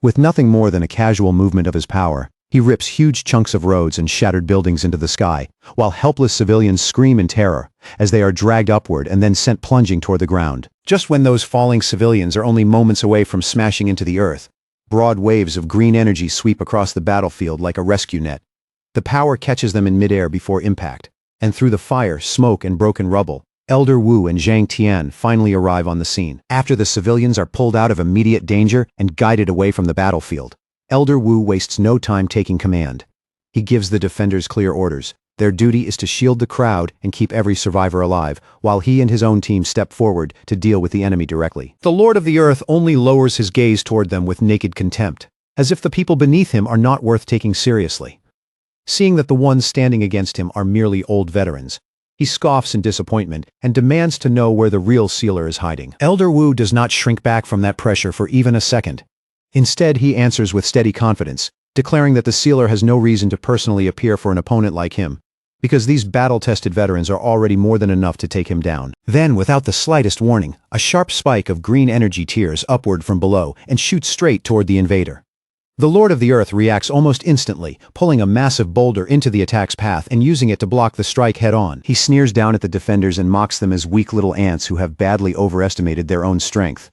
With nothing more than a casual movement of his power, He rips huge chunks of roads and shattered buildings into the sky, while helpless civilians scream in terror as they are dragged upward and then sent plunging toward the ground. Just when those falling civilians are only moments away from smashing into the earth, broad waves of green energy sweep across the battlefield like a rescue net. The power catches them in midair before impact, and through the fire, smoke, and broken rubble, Elder Wu and Zhang Tian finally arrive on the scene. After the civilians are pulled out of immediate danger and guided away from the battlefield, Elder Wu wastes no time taking command. He gives the defenders clear orders. Their duty is to shield the crowd and keep every survivor alive, while he and his own team step forward to deal with the enemy directly. The Lord of the Earth only lowers his gaze toward them with naked contempt, as if the people beneath him are not worth taking seriously. Seeing that the ones standing against him are merely old veterans, he scoffs in disappointment and demands to know where the real sealer is hiding. Elder Wu does not shrink back from that pressure for even a second. Instead, he answers with steady confidence, declaring that the sealer has no reason to personally appear for an opponent like him, because these battle-tested veterans are already more than enough to take him down. Then, without the slightest warning, a sharp spike of green energy tears upward from below and shoots straight toward the invader. The Lord of the Earth reacts almost instantly, pulling a massive boulder into the attack's path and using it to block the strike head-on. He sneers down at the defenders and mocks them as weak little ants who have badly overestimated their own strength.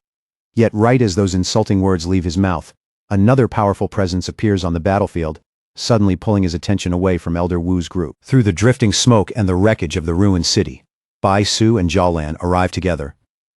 Yet right as those insulting words leave his mouth, another powerful presence appears on the battlefield, suddenly pulling his attention away from Elder Wu's group. Through the drifting smoke and the wreckage of the ruined city, Bai Su and Zhao Lan arrive together.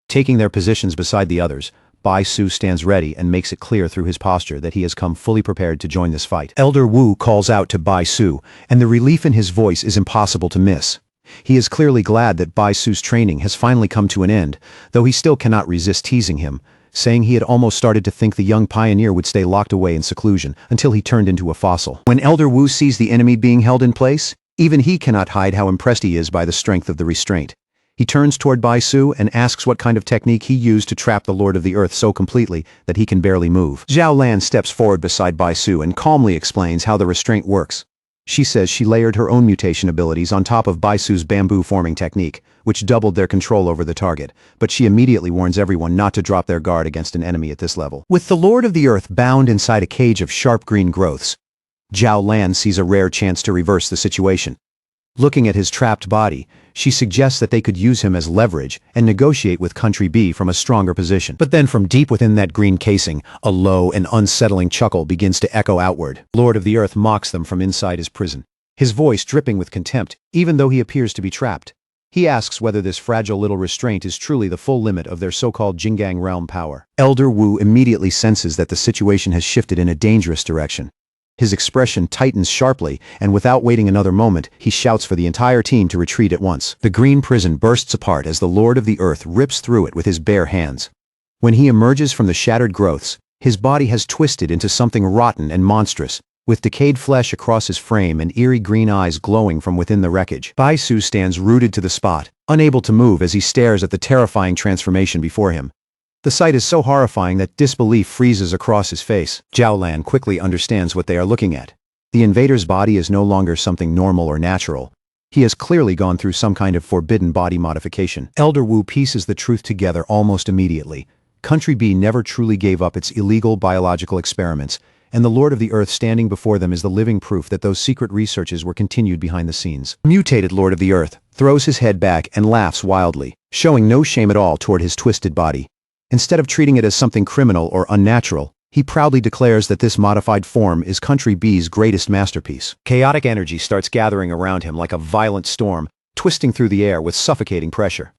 Taking their positions beside the others, Bai Su stands ready and makes it clear through his posture that he has come fully prepared to join this fight. Elder Wu calls out to Bai Su, and the relief in his voice is impossible to miss. He is clearly glad that Bai Su's training has finally come to an end, though he still cannot resist teasing him, saying he had almost started to think the young pioneer would stay locked away in seclusion until he turned into a fossil. When Elder Wu sees the enemy being held in place, even he cannot hide how impressed he is by the strength of the restraint. He turns toward Bai Su and asks what kind of technique he used to trap the Lord of the Earth so completely that he can barely move. Zhao Lan steps forward beside Bai Su and calmly explains how the restraint works. She says she layered her own mutation abilities on top of Bai Su's bamboo forming technique, which doubled their control over the target, but she immediately warns everyone not to drop their guard against an enemy at this level. With the Lord of the Earth bound inside a cage of sharp green growths, Zhao Lan sees a rare chance to reverse the situation. Looking at his trapped body, she suggests that they could use him as leverage and negotiate with Country B from a stronger position. But then from deep within that green casing, a low and unsettling chuckle begins to echo outward. Lord of the Earth mocks them from inside his prison, his voice dripping with contempt, even though he appears to be trapped. He asks whether this fragile little restraint is truly the full limit of their so-called Jingang realm power. Elder Wu immediately senses that the situation has shifted in a dangerous direction. His expression tightens sharply, and without waiting another moment, he shouts for the entire team to retreat at once. The green prison bursts apart as the Lord of the Earth rips through it with his bare hands. When he emerges from the shattered growths, his body has twisted into something rotten and monstrous, with decayed flesh across his frame and eerie green eyes glowing from within the wreckage. Bai Su stands rooted to the spot, unable to move as he stares at the terrifying transformation before him. The sight is so horrifying that disbelief freezes across his face. Zhao Lan quickly understands what they are looking at. The invader's body is no longer something normal or natural. He has clearly gone through some kind of forbidden body modification. Elder Wu pieces the truth together almost immediately. Country B never truly gave up its illegal biological experiments, and the Lord of the Earth standing before them is the living proof that those secret researches were continued behind the scenes. Mutated Lord of the Earth throws his head back and laughs wildly, showing no shame at all toward his twisted body. Instead of treating it as something criminal or unnatural, he proudly declares that this modified form is Country B's greatest masterpiece. Chaotic energy starts gathering around him like a violent storm, twisting through the air with suffocating pressure.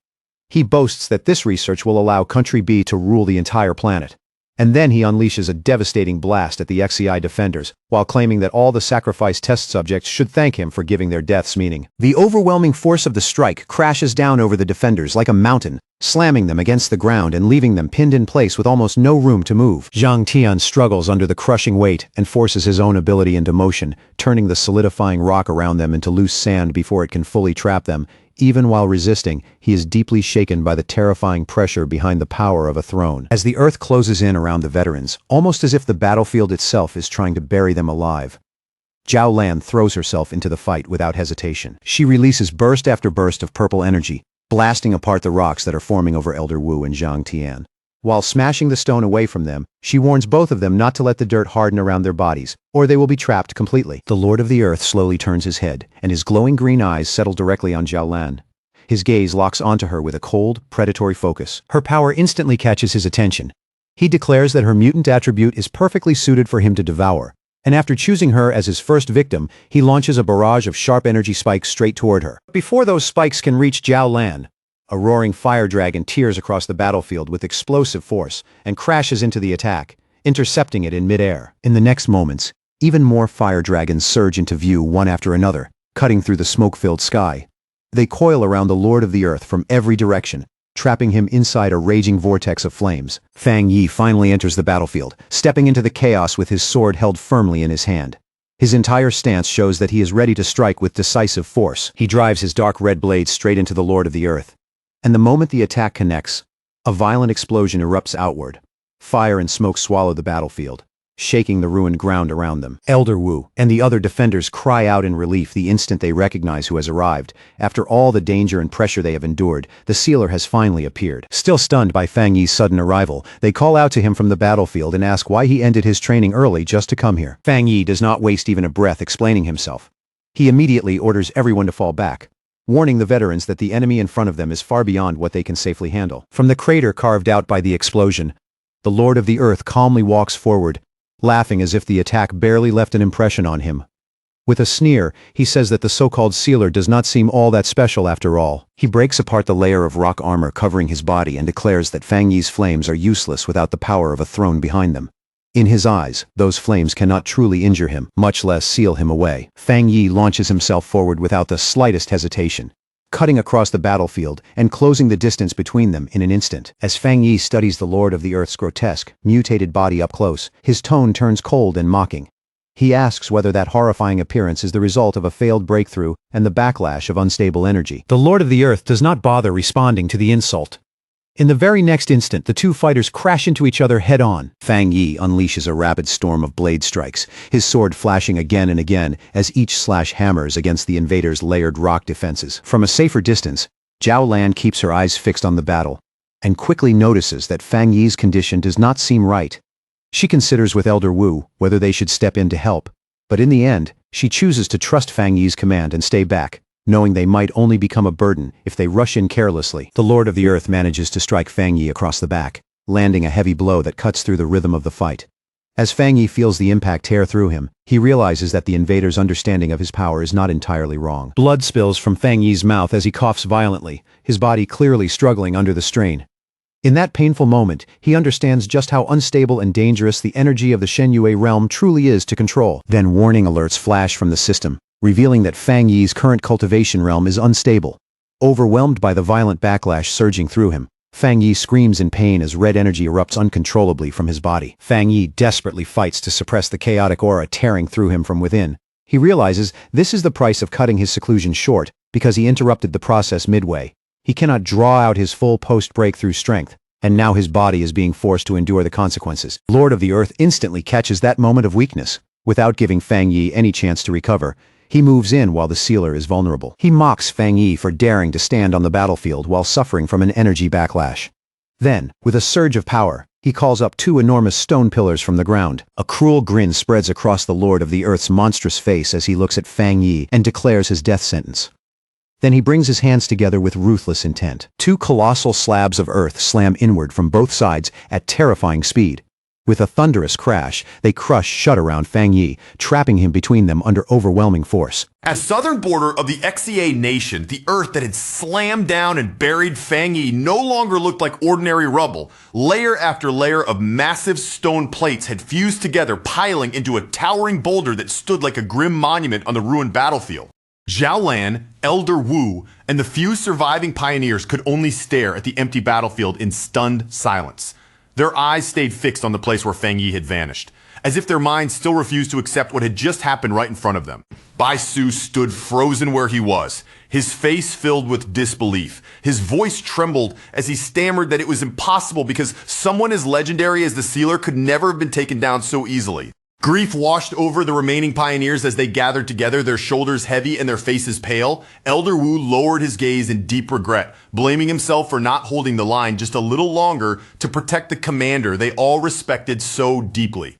He boasts that this research will allow Country B to rule the entire planet. And then he unleashes a devastating blast at the XCI defenders, while claiming that all the sacrificed test subjects should thank him for giving their deaths meaning. The overwhelming force of the strike crashes down over the defenders like a mountain, slamming them against the ground and leaving them pinned in place with almost no room to move. Zhang Tian struggles under the crushing weight and forces his own ability into motion, turning the solidifying rock around them into loose sand before it can fully trap them. Even while resisting, he is deeply shaken by the terrifying pressure behind the power of a throne. As the earth closes in around the veterans, almost as if the battlefield itself is trying to bury them alive, Zhao Lan throws herself into the fight without hesitation. She releases burst after burst of purple energy, blasting apart the rocks that are forming over Elder Wu and Zhang Tian. While smashing the stone away from them, she warns both of them not to let the dirt harden around their bodies, or they will be trapped completely. The Lord of the Earth slowly turns his head, and his glowing green eyes settle directly on Zhao Lan. His gaze locks onto her with a cold, predatory focus. Her power instantly catches his attention. He declares that her mutant attribute is perfectly suited for him to devour, and after choosing her as his first victim, he launches a barrage of sharp energy spikes straight toward her. Before those spikes can reach Zhao Lan, a roaring fire dragon tears across the battlefield with explosive force and crashes into the attack, intercepting it in midair. In the next moments, even more fire dragons surge into view one after another, cutting through the smoke-filled sky. They coil around the Lord of the Earth from every direction, trapping him inside a raging vortex of flames. Fang Yi finally enters the battlefield, stepping into the chaos with his sword held firmly in his hand. His entire stance shows that he is ready to strike with decisive force. He drives his dark red blade straight into the Lord of the Earth. And the moment the attack connects, a violent explosion erupts outward. Fire and smoke swallow the battlefield, shaking the ruined ground around them. Elder Wu and the other defenders cry out in relief the instant they recognize who has arrived. After all the danger and pressure they have endured, the sealer has finally appeared. Still stunned by Fang Yi's sudden arrival, they call out to him from the battlefield and ask why he ended his training early just to come here. Fang Yi does not waste even a breath explaining himself. He immediately orders everyone to fall back, warning the veterans that the enemy in front of them is far beyond what they can safely handle. From the crater carved out by the explosion, the Lord of the Earth calmly walks forward, laughing as if the attack barely left an impression on him. With a sneer, he says that the so-called sealer does not seem all that special after all. He breaks apart the layer of rock armor covering his body and declares that Fang Yi's flames are useless without the power of a throne behind them. In his eyes, those flames cannot truly injure him, much less seal him away. Fang Yi launches himself forward without the slightest hesitation, cutting across the battlefield and closing the distance between them in an instant. As Fang Yi studies the Lord of the Earth's grotesque, mutated body up close, his tone turns cold and mocking. He asks whether that horrifying appearance is the result of a failed breakthrough and the backlash of unstable energy. The Lord of the Earth does not bother responding to the insult. In the very next instant, the two fighters crash into each other head-on. Fang Yi unleashes a rapid storm of blade strikes, his sword flashing again and again as each slash hammers against the invaders' layered rock defenses. From a safer distance, Zhao Lan keeps her eyes fixed on the battle, and quickly notices that Fang Yi's condition does not seem right. She considers with Elder Wu whether they should step in to help, but in the end, she chooses to trust Fang Yi's command and stay back, knowing they might only become a burden if they rush in carelessly. The Lord of the Earth manages to strike Fang Yi across the back, landing a heavy blow that cuts through the rhythm of the fight. As Fang Yi feels the impact tear through him, he realizes that the invader's understanding of his power is not entirely wrong. Blood spills from Fang Yi's mouth as he coughs violently, his body clearly struggling under the strain. In that painful moment, he understands just how unstable and dangerous the energy of the Shenyue realm truly is to control. Then warning alerts flash from the system, revealing that Fang Yi's current cultivation realm is unstable. Overwhelmed by the violent backlash surging through him, Fang Yi screams in pain as red energy erupts uncontrollably from his body. Fang Yi desperately fights to suppress the chaotic aura tearing through him from within. He realizes this is the price of cutting his seclusion short because he interrupted the process midway. He cannot draw out his full post-breakthrough strength, and now his body is being forced to endure the consequences. Lord of the Earth instantly catches that moment of weakness. Without giving Fang Yi any chance to recover, he moves in while the sealer is vulnerable. He mocks Fang Yi for daring to stand on the battlefield while suffering from an energy backlash. Then, with a surge of power, he calls up two enormous stone pillars from the ground. A cruel grin spreads across the Lord of the Earth's monstrous face as he looks at Fang Yi and declares his death sentence. Then he brings his hands together with ruthless intent. Two colossal slabs of earth slam inward from both sides at terrifying speed. With a thunderous crash, they crush shut around Fang Yi, trapping him between them under overwhelming force. At southern border of the XEA nation, the earth that had slammed down and buried Fang Yi no longer looked like ordinary rubble. Layer after layer of massive stone plates had fused together, piling into a towering boulder that stood like a grim monument on the ruined battlefield. Zhao Lan, Elder Wu, and the few surviving pioneers could only stare at the empty battlefield in stunned silence. Their eyes stayed fixed on the place where Fang Yi had vanished, as if their minds still refused to accept what had just happened right in front of them. Bai Su stood frozen where he was, his face filled with disbelief. His voice trembled as he stammered that it was impossible because someone as legendary as the Sealer could never have been taken down so easily. Grief washed over the remaining pioneers as they gathered together, their shoulders heavy and their faces pale. Elder Wu lowered his gaze in deep regret, blaming himself for not holding the line just a little longer to protect the commander they all respected so deeply.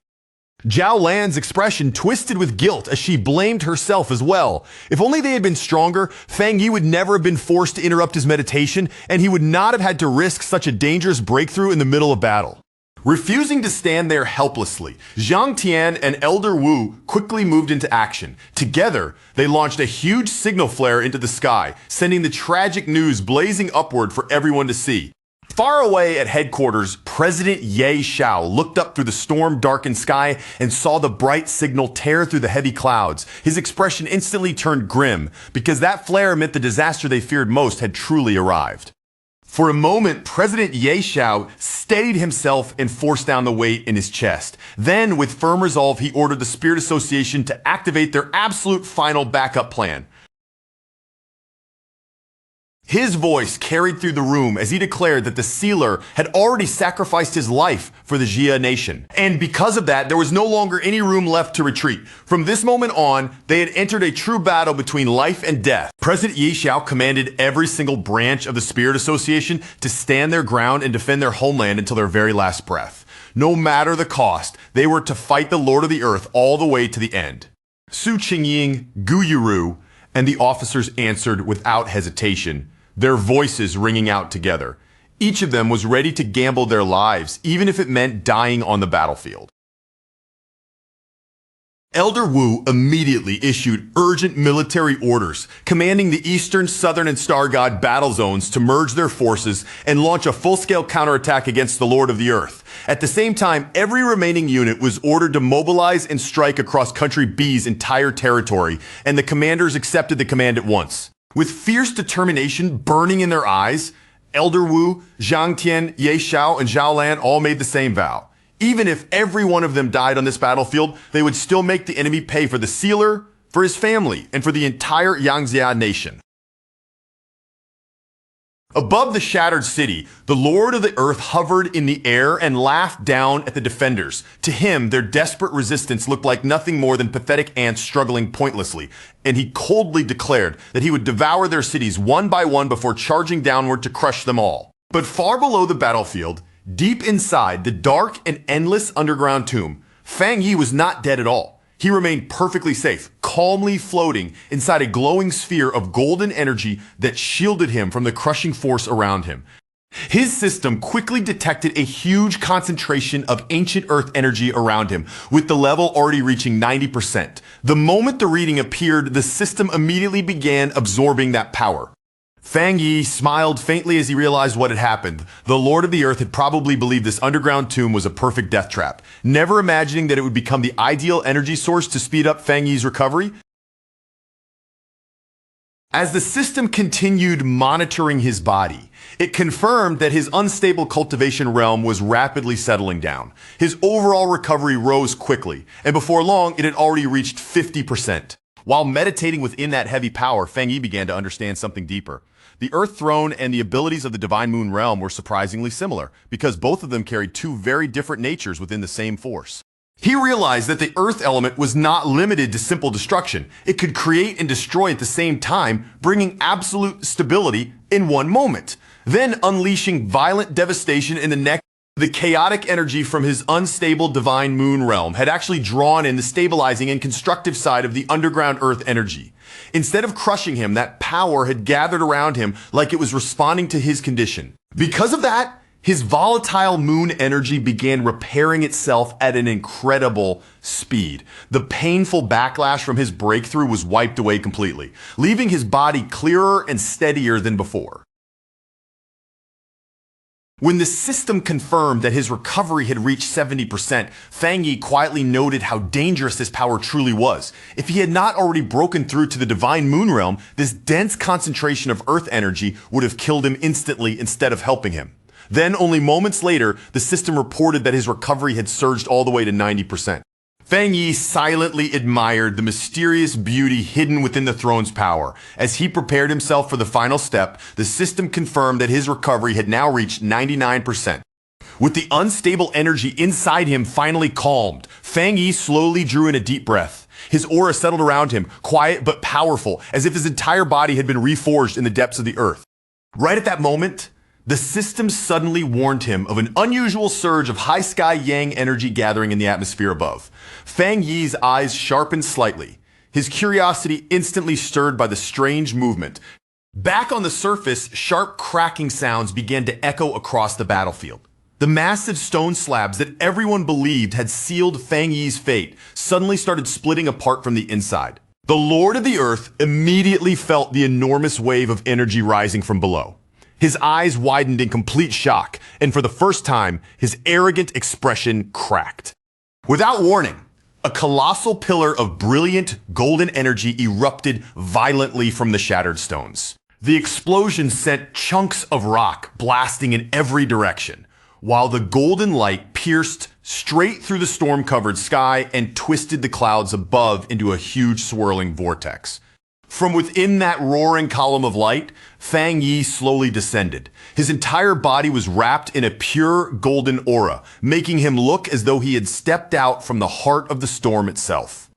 Zhao Lan's expression twisted with guilt as she blamed herself as well. If only they had been stronger, Fang Yi would never have been forced to interrupt his meditation, and he would not have had to risk such a dangerous breakthrough in the middle of battle. Refusing to stand there helplessly, Zhang Tian and Elder Wu quickly moved into action. Together, they launched a huge signal flare into the sky, sending the tragic news blazing upward for everyone to see. Far away at headquarters, President Ye Xiao looked up through the storm-darkened sky and saw the bright signal tear through the heavy clouds. His expression instantly turned grim, because that flare meant the disaster they feared most had truly arrived. For a moment, President Ye Xiao steadied himself and forced down the weight in his chest. Then, with firm resolve, he ordered the Spirit Association to activate their absolute final backup plan. His voice carried through the room as he declared that the sealer had already sacrificed his life for the Jia nation. And because of that, there was no longer any room left to retreat. From this moment on, they had entered a true battle between life and death. President Yi Xiao commanded every single branch of the Spirit Association to stand their ground and defend their homeland until their very last breath. No matter the cost, they were to fight the Lord of the Earth all the way to the end. Su Qingying, Gu Yuru, and the officers answered without hesitation, their voices ringing out together. Each of them was ready to gamble their lives, even if it meant dying on the battlefield. Elder Wu immediately issued urgent military orders, commanding the Eastern, Southern, and Star God battle zones to merge their forces and launch a full-scale counterattack against the Lord of the Earth. At the same time, every remaining unit was ordered to mobilize and strike across Country B's entire territory, and the commanders accepted the command at once. With fierce determination burning in their eyes, Elder Wu, Zhang Tian, Ye Xiao, and Zhao Lan all made the same vow. Even if every one of them died on this battlefield, they would still make the enemy pay for the sealer, for his family, and for the entire Yangzia nation. Above the shattered city, the Lord of the Earth hovered in the air and laughed down at the defenders. To him, their desperate resistance looked like nothing more than pathetic ants struggling pointlessly, and he coldly declared that he would devour their cities one by one before charging downward to crush them all. But far below the battlefield, deep inside the dark and endless underground tomb, Fang Yi was not dead at all. He remained perfectly safe, calmly floating inside a glowing sphere of golden energy that shielded him from the crushing force around him. His system quickly detected a huge concentration of ancient earth energy around him, with the level already reaching 90%. The moment the reading appeared, the system immediately began absorbing that power. Fang Yi smiled faintly as he realized what had happened. The Lord of the Earth had probably believed this underground tomb was a perfect death trap, never imagining that it would become the ideal energy source to speed up Fang Yi's recovery. As the system continued monitoring his body, it confirmed that his unstable cultivation realm was rapidly settling down. His overall recovery rose quickly, and before long, it had already reached 50%. While meditating within that heavy power, Fang Yi began to understand something deeper. The Earth Throne and the abilities of the Divine Moon Realm were surprisingly similar, because both of them carried two very different natures within the same force. He realized that the Earth element was not limited to simple destruction. It could create and destroy at the same time, bringing absolute stability in one moment, then unleashing violent devastation in the next. The chaotic energy from his unstable Divine Moon Realm had actually drawn in the stabilizing and constructive side of the underground Earth energy. Instead of crushing him, that power had gathered around him like it was responding to his condition. Because of that, his volatile moon energy began repairing itself at an incredible speed. The painful backlash from his breakthrough was wiped away completely, leaving his body clearer and steadier than before. When the system confirmed that his recovery had reached 70%, Fang Yi quietly noted how dangerous this power truly was. If he had not already broken through to the Divine Moon Realm, this dense concentration of Earth energy would have killed him instantly instead of helping him. Then, only moments later, the system reported that his recovery had surged all the way to 90%. Fang Yi silently admired the mysterious beauty hidden within the throne's power. As he prepared himself for the final step, the system confirmed that his recovery had now reached 99%. With the unstable energy inside him finally calmed, Fang Yi slowly drew in a deep breath. His aura settled around him, quiet but powerful, as if his entire body had been reforged in the depths of the earth. Right at that moment, the system suddenly warned him of an unusual surge of high sky yang energy gathering in the atmosphere above. Fang Yi's eyes sharpened slightly, his curiosity instantly stirred by the strange movement. Back on the surface, sharp cracking sounds began to echo across the battlefield. The massive stone slabs that everyone believed had sealed Fang Yi's fate suddenly started splitting apart from the inside. The Lord of the Earth immediately felt the enormous wave of energy rising from below. His eyes widened in complete shock, and for the first time, his arrogant expression cracked. Without warning, a colossal pillar of brilliant golden energy erupted violently from the shattered stones. The explosion sent chunks of rock blasting in every direction, while the golden light pierced straight through the storm-covered sky and twisted the clouds above into a huge swirling vortex. From within that roaring column of light, Fang Yi slowly descended. His entire body was wrapped in a pure golden aura, making him look as though he had stepped out from the heart of the storm itself.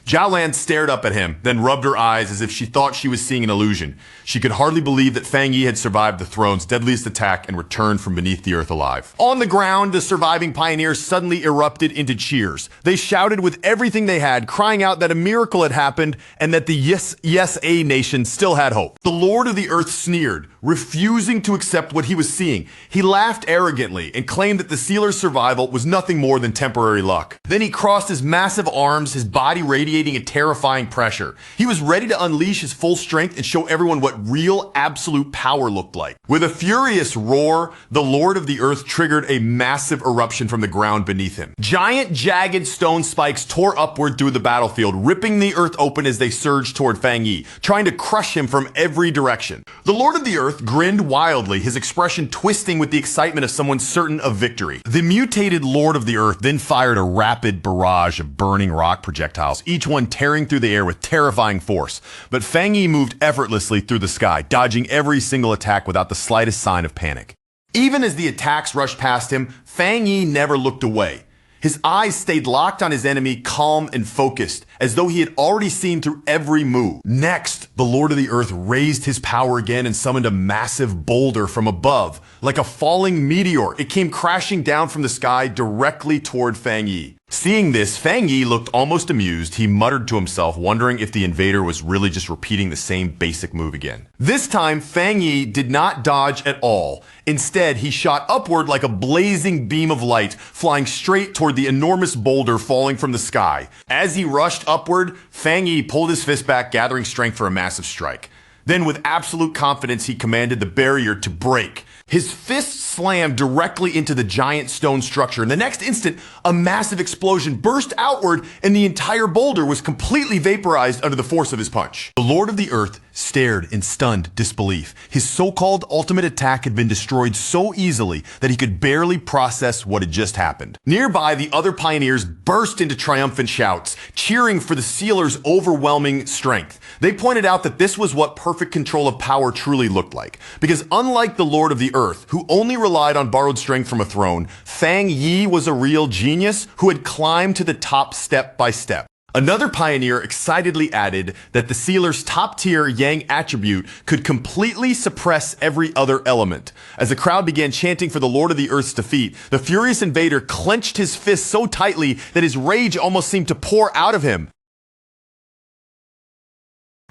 Jialan stared up at him, then rubbed her eyes as if she thought she was seeing an illusion. She could hardly believe that Fang Yi had survived the throne's deadliest attack and returned from beneath the earth alive. On the ground, the surviving pioneers suddenly erupted into cheers. They shouted with everything they had, crying out that a miracle had happened and that the Yes-A nation still had hope. The Lord of the Earth sneered, refusing to accept what he was seeing. He laughed arrogantly and claimed that the sealer's survival was nothing more than temporary luck. Then he crossed his massive arms, his body radiating a terrifying pressure. He was ready to unleash his full strength and show everyone what real, absolute power looked like. With a furious roar, the Lord of the Earth triggered a massive eruption from the ground beneath him. Giant, jagged stone spikes tore upward through the battlefield, ripping the earth open as they surged toward Fang Yi, trying to crush him from every direction. The Lord of the Earth grinned wildly, his expression twisting with the excitement of someone certain of victory. The mutated Lord of the Earth then fired a rapid barrage of burning rock projectiles, each one tearing through the air with terrifying force. But Fang Yi moved effortlessly through the sky, dodging every single attack without the slightest sign of panic. Even as the attacks rushed past him, Fang Yi never looked away. His eyes stayed locked on his enemy, calm and focused, as though he had already seen through every move. Next, the Lord of the Earth raised his power again and summoned a massive boulder from above. Like a falling meteor, it came crashing down from the sky directly toward Fang Yi. Seeing this, Fang Yi looked almost amused. He muttered to himself, wondering if the invader was really just repeating the same basic move again. This time, Fang Yi did not dodge at all. Instead, he shot upward like a blazing beam of light, flying straight toward the enormous boulder falling from the sky. As he rushed upward, Fang Yi pulled his fist back, gathering strength for a massive strike. Then, with absolute confidence, he commanded the barrier to break. His fist slammed directly into the giant stone structure. In the next instant, a massive explosion burst outward and the entire boulder was completely vaporized under the force of his punch. The Lord of the Earth stared in stunned disbelief. His so-called ultimate attack had been destroyed so easily that he could barely process what had just happened. Nearby, the other pioneers burst into triumphant shouts, cheering for the sealer's overwhelming strength. They pointed out that this was what perfect control of power truly looked like, because unlike the Lord of the Earth, who only relied on borrowed strength from a throne, Fang Yi was a real genius who had climbed to the top step by step. Another pioneer excitedly added that the sealer's top-tier Yang attribute could completely suppress every other element. As the crowd began chanting for the Lord of the Earth's defeat, the furious invader clenched his fist so tightly that his rage almost seemed to pour out of him.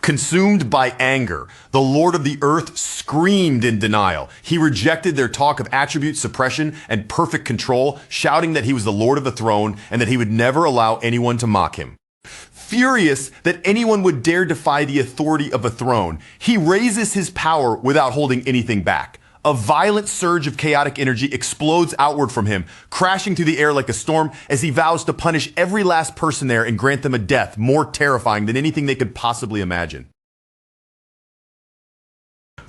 Consumed by anger, the Lord of the Earth screamed in denial. He rejected their talk of attribute suppression and perfect control, shouting that he was the Lord of the throne and that he would never allow anyone to mock him. Furious that anyone would dare defy the authority of a throne, he raises his power without holding anything back. A violent surge of chaotic energy explodes outward from him, crashing through the air like a storm as he vows to punish every last person there and grant them a death more terrifying than anything they could possibly imagine.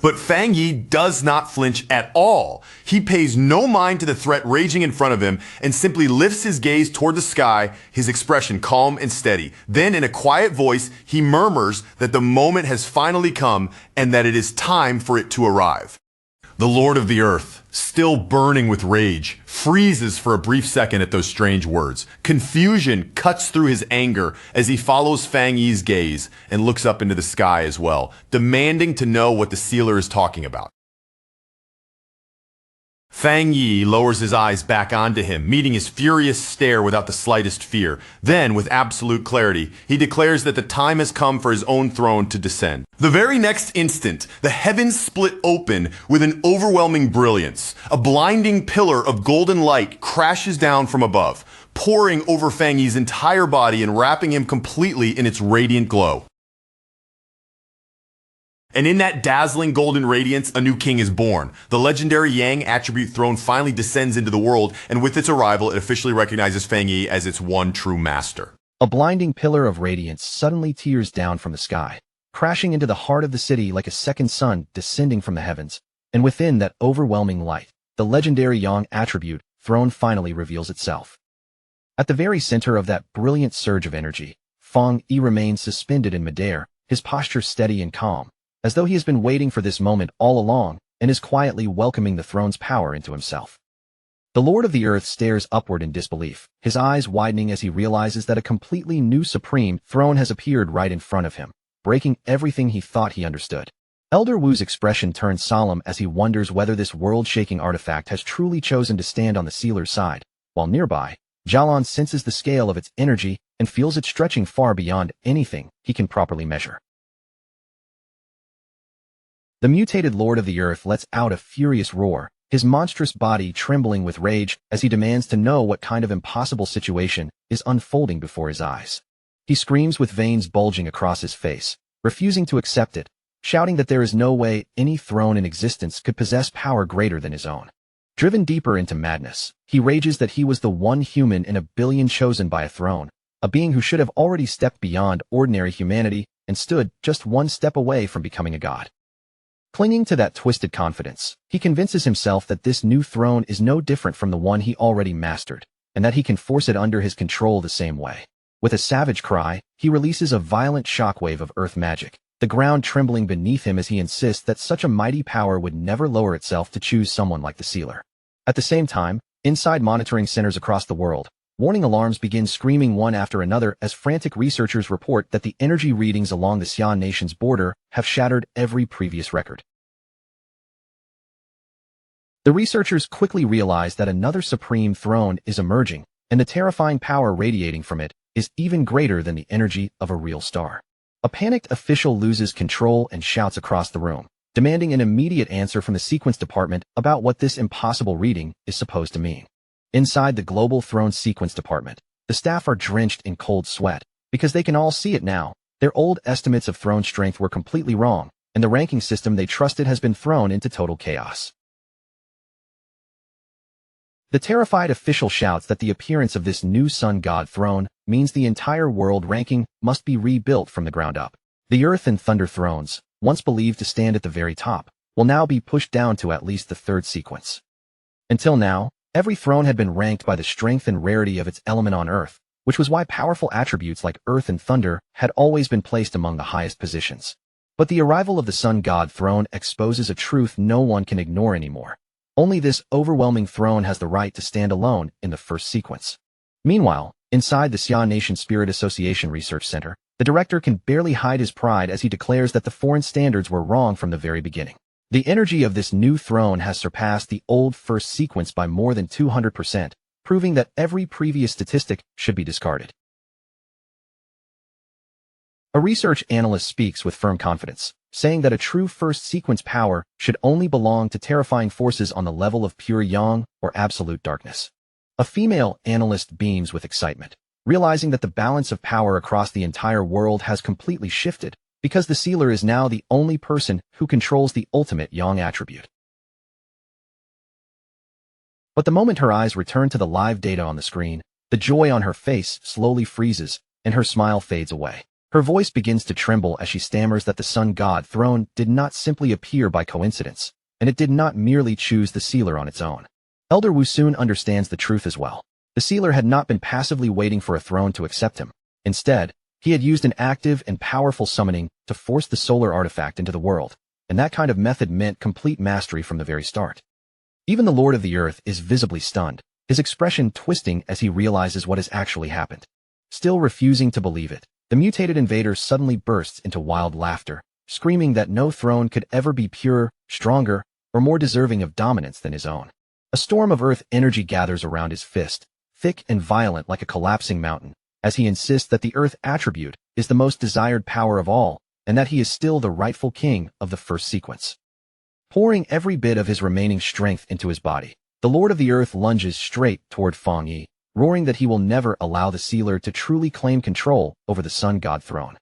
But Fang Yi does not flinch at all. He pays no mind to the threat raging in front of him and simply lifts his gaze toward the sky, his expression calm and steady. Then, in a quiet voice, he murmurs that the moment has finally come and that it is time for it to arrive. The Lord of the Earth, still burning with rage, freezes for a brief second at those strange words. Confusion cuts through his anger as he follows Fang Yi's gaze and looks up into the sky as well, demanding to know what the sealer is talking about. Fang Yi lowers his eyes back onto him, meeting his furious stare without the slightest fear. Then, with absolute clarity, he declares that the time has come for his own throne to descend. The very next instant, the heavens split open with an overwhelming brilliance. A blinding pillar of golden light crashes down from above, pouring over Fang Yi's entire body and wrapping him completely in its radiant glow. And in that dazzling golden radiance, a new king is born. The legendary Yang attribute throne finally descends into the world, and with its arrival, it officially recognizes Fang Yi as its one true master. A blinding pillar of radiance suddenly tears down from the sky, crashing into the heart of the city like a second sun descending from the heavens. And within that overwhelming light, the legendary Yang attribute throne finally reveals itself. At the very center of that brilliant surge of energy, Fang Yi remains suspended in midair, his posture steady and calm, as though he has been waiting for this moment all along and is quietly welcoming the throne's power into himself. The Lord of the Earth stares upward in disbelief, his eyes widening as he realizes that a completely new supreme throne has appeared right in front of him, breaking everything he thought he understood. Elder Wu's expression turns solemn as he wonders whether this world-shaking artifact has truly chosen to stand on the sealer's side, while nearby, Jialan senses the scale of its energy and feels it stretching far beyond anything he can properly measure. The mutated Lord of the Earth lets out a furious roar, his monstrous body trembling with rage as he demands to know what kind of impossible situation is unfolding before his eyes. He screams with veins bulging across his face, refusing to accept it, shouting that there is no way any throne in existence could possess power greater than his own. Driven deeper into madness, he rages that he was the one human in a billion chosen by a throne, a being who should have already stepped beyond ordinary humanity and stood just one step away from becoming a god. Clinging to that twisted confidence, he convinces himself that this new throne is no different from the one he already mastered, and that he can force it under his control the same way. With a savage cry, he releases a violent shockwave of earth magic, the ground trembling beneath him as he insists that such a mighty power would never lower itself to choose someone like the sealer. At the same time, inside monitoring centers across the world, warning alarms begin screaming one after another as frantic researchers report that the energy readings along the Xian nation's border have shattered every previous record. The researchers quickly realize that another supreme throne is emerging, and the terrifying power radiating from it is even greater than the energy of a real star. A panicked official loses control and shouts across the room, demanding an immediate answer from the sequence department about what this impossible reading is supposed to mean. Inside the Global Throne Sequence Department, the staff are drenched in cold sweat, because they can all see it now. Their old estimates of throne strength were completely wrong, and the ranking system they trusted has been thrown into total chaos. The terrified official shouts that the appearance of this new sun god throne means the entire world ranking must be rebuilt from the ground up. The Earth and Thunder thrones, once believed to stand at the very top, will now be pushed down to at least the third sequence. Until now, every throne had been ranked by the strength and rarity of its element on Earth, which was why powerful attributes like Earth and Thunder had always been placed among the highest positions. But the arrival of the Sun God throne exposes a truth no one can ignore anymore. Only this overwhelming throne has the right to stand alone in the first sequence. Meanwhile, inside the Xian Nation Spirit Association Research Center, the director can barely hide his pride as he declares that the foreign standards were wrong from the very beginning. The energy of this new throne has surpassed the old first sequence by more than 200%, proving that every previous statistic should be discarded. A research analyst speaks with firm confidence, saying that a true first sequence power should only belong to terrifying forces on the level of pure yang or absolute darkness. A female analyst beams with excitement, realizing that the balance of power across the entire world has completely shifted, because the sealer is now the only person who controls the ultimate yang attribute. But the moment her eyes return to the live data on the screen, the joy on her face slowly freezes, and her smile fades away. Her voice begins to tremble as she stammers that the Sun God throne did not simply appear by coincidence, and it did not merely choose the sealer on its own. Elder Wu soon understands the truth as well. The sealer had not been passively waiting for a throne to accept him. Instead, he had used an active and powerful summoning to force the solar artifact into the world, and that kind of method meant complete mastery from the very start. Even the Lord of the Earth is visibly stunned, his expression twisting as he realizes what has actually happened. Still refusing to believe it, the mutated invader suddenly bursts into wild laughter, screaming that no throne could ever be purer, stronger, or more deserving of dominance than his own. A storm of earth energy gathers around his fist, thick and violent like a collapsing mountain, as he insists that the earth attribute is the most desired power of all, and that he is still the rightful king of the first sequence. Pouring every bit of his remaining strength into his body, the Lord of the Earth lunges straight toward Feng Yi, roaring that he will never allow the sealer to truly claim control over the Sun God throne.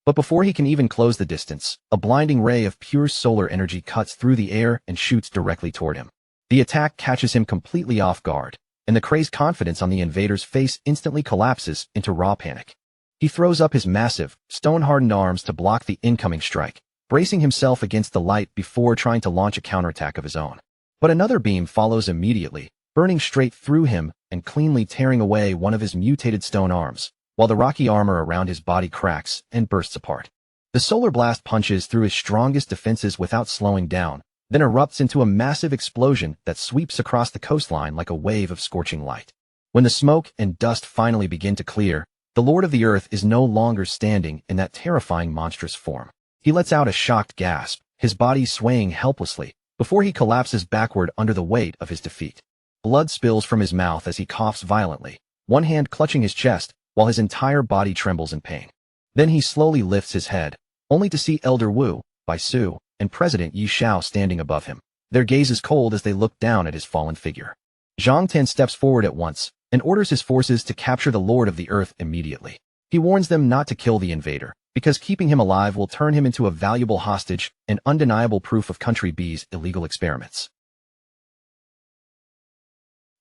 But before he can even close the distance, a blinding ray of pure solar energy cuts through the air and shoots directly toward him. The attack catches him completely off guard, and the crazed confidence on the invader's face instantly collapses into raw panic. He throws up his massive, stone-hardened arms to block the incoming strike, bracing himself against the light before trying to launch a counterattack of his own. But another beam follows immediately, burning straight through him and cleanly tearing away one of his mutated stone arms, while the rocky armor around his body cracks and bursts apart. The solar blast punches through his strongest defenses without slowing down, then erupts into a massive explosion that sweeps across the coastline like a wave of scorching light. When the smoke and dust finally begin to clear, the Lord of the Earth is no longer standing in that terrifying monstrous form. He lets out a shocked gasp, his body swaying helplessly, before he collapses backward under the weight of his defeat. Blood spills from his mouth as he coughs violently, one hand clutching his chest, while his entire body trembles in pain. Then he slowly lifts his head, only to see Elder Wu, Bai Su, and President Yi Shao standing above him, their gazes cold as they look down at his fallen figure. Zhang Ten steps forward at once and orders his forces to capture the Lord of the Earth immediately. He warns them not to kill the invader, because keeping him alive will turn him into a valuable hostage and undeniable proof of Country B's illegal experiments.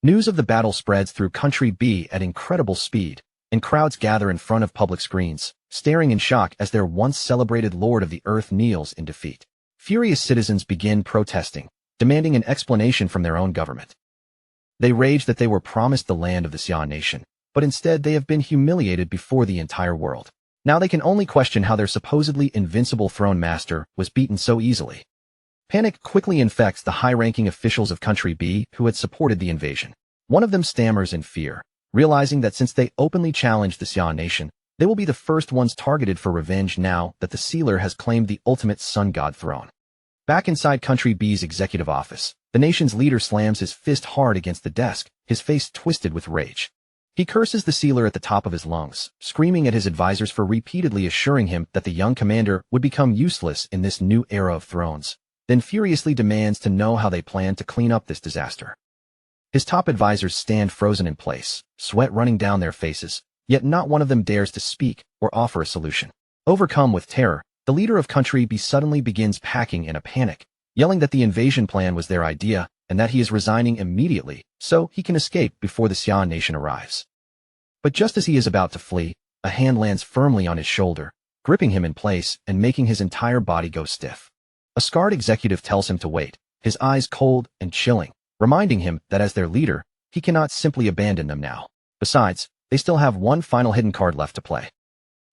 News of the battle spreads through Country B at incredible speed, and crowds gather in front of public screens, staring in shock as their once-celebrated Lord of the Earth kneels in defeat. Furious citizens begin protesting, demanding an explanation from their own government. They rage that they were promised the land of the Xia nation, but instead they have been humiliated before the entire world. Now they can only question how their supposedly invincible throne master was beaten so easily. Panic quickly infects the high-ranking officials of Country B who had supported the invasion. One of them stammers in fear, realizing that since they openly challenged the Xia nation, they will be the first ones targeted for revenge now that the sealer has claimed the ultimate sun god throne. Back inside Country B's executive office, the nation's leader slams his fist hard against the desk, his face twisted with rage. He curses the sealer at the top of his lungs, screaming at his advisors for repeatedly assuring him that the young commander would become useless in this new era of thrones, then furiously demands to know how they plan to clean up this disaster. His top advisors stand frozen in place, sweat running down their faces, yet not one of them dares to speak or offer a solution. Overcome with terror, the leader of Country B suddenly begins packing in a panic, yelling that the invasion plan was their idea and that he is resigning immediately so he can escape before the Xia nation arrives. But just as he is about to flee, a hand lands firmly on his shoulder, gripping him in place and making his entire body go stiff. A scarred executive tells him to wait, his eyes cold and chilling, reminding him that as their leader, he cannot simply abandon them now. Besides, they still have one final hidden card left to play.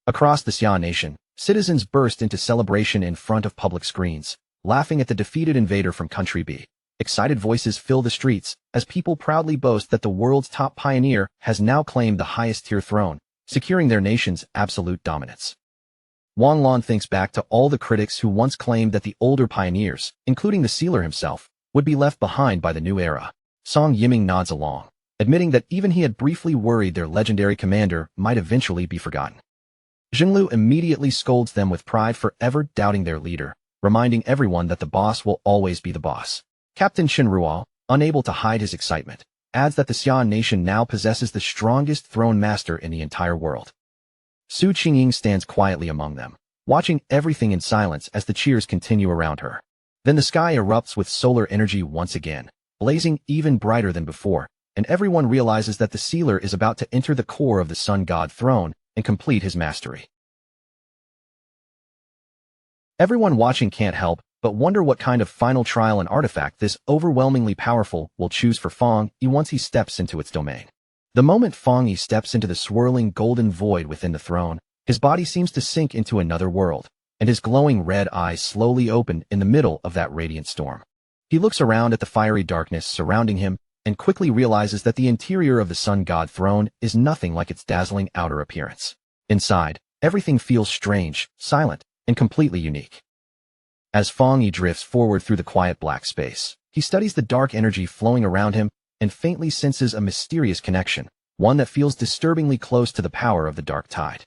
Across the Xia nation, citizens burst into celebration in front of public screens, laughing at the defeated invader from Country B. Excited voices fill the streets as people proudly boast that the world's top pioneer has now claimed the highest-tier throne, securing their nation's absolute dominance. Wang Lan thinks back to all the critics who once claimed that the older pioneers, including the sealer himself, would be left behind by the new era. Song Yiming nods along, admitting that even he had briefly worried their legendary commander might eventually be forgotten. Zhenglu immediately scolds them with pride for ever doubting their leader, reminding everyone that the boss will always be the boss. Captain Shenruo, unable to hide his excitement, adds that the Xia nation now possesses the strongest throne master in the entire world. Su Qingying stands quietly among them, watching everything in silence as the cheers continue around her. Then the sky erupts with solar energy once again, blazing even brighter than before, and everyone realizes that the sealer is about to enter the core of the sun god throne and complete his mastery. Everyone watching can't help but wonder what kind of final trial and artifact this overwhelmingly powerful will choose for Feng Yi once he steps into its domain. The moment Feng Yi steps into the swirling golden void within the throne, his body seems to sink into another world, and his glowing red eyes slowly open in the middle of that radiant storm. He looks around at the fiery darkness surrounding him and quickly realizes that the interior of the sun god throne is nothing like its dazzling outer appearance. Inside, everything feels strange, silent, and completely unique. As Fang Yi drifts forward through the quiet black space, he studies the dark energy flowing around him and faintly senses a mysterious connection, one that feels disturbingly close to the power of the dark tide.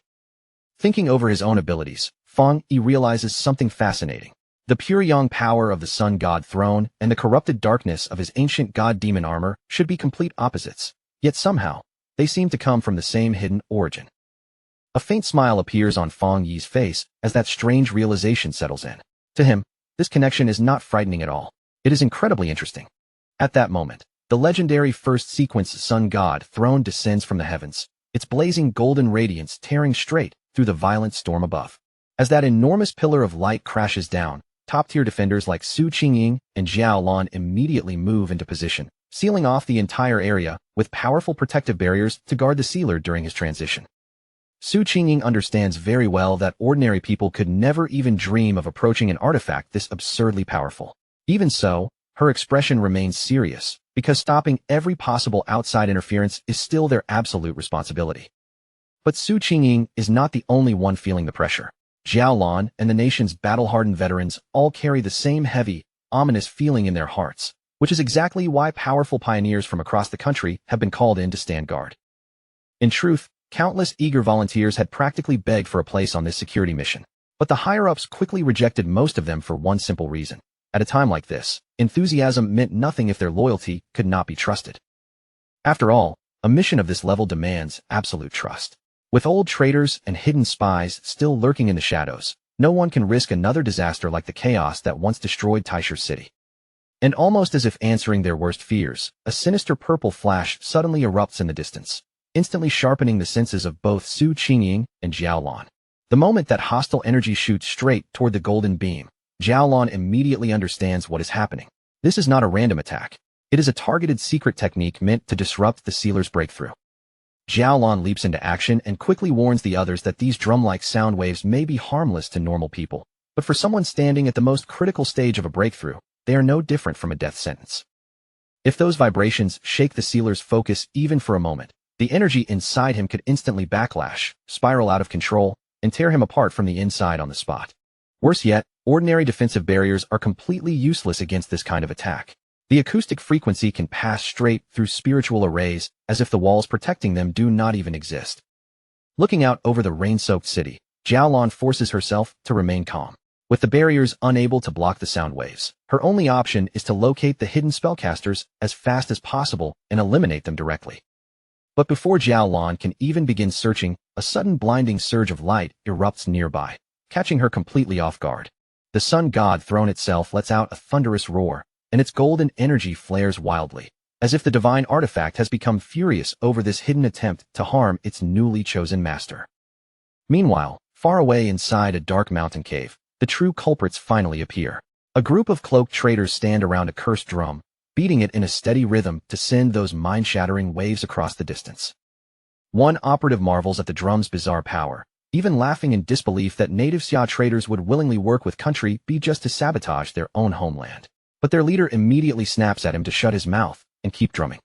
Thinking over his own abilities, Fang Yi realizes something fascinating. The pure yang power of the sun god throne and the corrupted darkness of his ancient god demon armor should be complete opposites, yet somehow, they seem to come from the same hidden origin. A faint smile appears on Fang Yi's face as that strange realization settles in. To him, this connection is not frightening at all. It is incredibly interesting. At that moment, the legendary first sequence sun god throne descends from the heavens, its blazing golden radiance tearing straight through the violent storm above. As that enormous pillar of light crashes down, top-tier defenders like Su Qingying and Zhao Lan immediately move into position, sealing off the entire area with powerful protective barriers to guard the sealer during his transition. Su Qingying understands very well that ordinary people could never even dream of approaching an artifact this absurdly powerful. Even so, her expression remains serious, because stopping every possible outside interference is still their absolute responsibility. But Su Qingying is not the only one feeling the pressure. Zhao Lan and the nation's battle-hardened veterans all carry the same heavy, ominous feeling in their hearts, which is exactly why powerful pioneers from across the country have been called in to stand guard. In truth, countless eager volunteers had practically begged for a place on this security mission, but the higher-ups quickly rejected most of them for one simple reason. At a time like this, enthusiasm meant nothing if their loyalty could not be trusted. After all, a mission of this level demands absolute trust. With old traitors and hidden spies still lurking in the shadows, no one can risk another disaster like the chaos that once destroyed Taisher's city. And almost as if answering their worst fears, a sinister purple flash suddenly erupts in the distance, instantly sharpening the senses of both Su Qingying and Zhao Lan. The moment that hostile energy shoots straight toward the golden beam, Zhao Lan immediately understands what is happening. This is not a random attack. It is a targeted secret technique meant to disrupt the sealer's breakthrough. Zhao Lan leaps into action and quickly warns the others that these drum-like sound waves may be harmless to normal people, but for someone standing at the most critical stage of a breakthrough, they are no different from a death sentence. If those vibrations shake the sealer's focus even for a moment, the energy inside him could instantly backlash, spiral out of control, and tear him apart from the inside on the spot. Worse yet, ordinary defensive barriers are completely useless against this kind of attack. The acoustic frequency can pass straight through spiritual arrays as if the walls protecting them do not even exist. Looking out over the rain-soaked city, Zhao Lan forces herself to remain calm. With the barriers unable to block the sound waves, her only option is to locate the hidden spellcasters as fast as possible and eliminate them directly. But before Zhao Lan can even begin searching, a sudden blinding surge of light erupts nearby, catching her completely off guard. The sun god throne itself lets out a thunderous roar, and its golden energy flares wildly, as if the divine artifact has become furious over this hidden attempt to harm its newly chosen master. Meanwhile, far away inside a dark mountain cave, the true culprits finally appear. A group of cloaked traders stand around a cursed drum, beating it in a steady rhythm to send those mind-shattering waves across the distance. One operative marvels at the drum's bizarre power, even laughing in disbelief that native Xia traders would willingly work with country B just to sabotage their own homeland. But their leader immediately snaps at him to shut his mouth and keep drumming.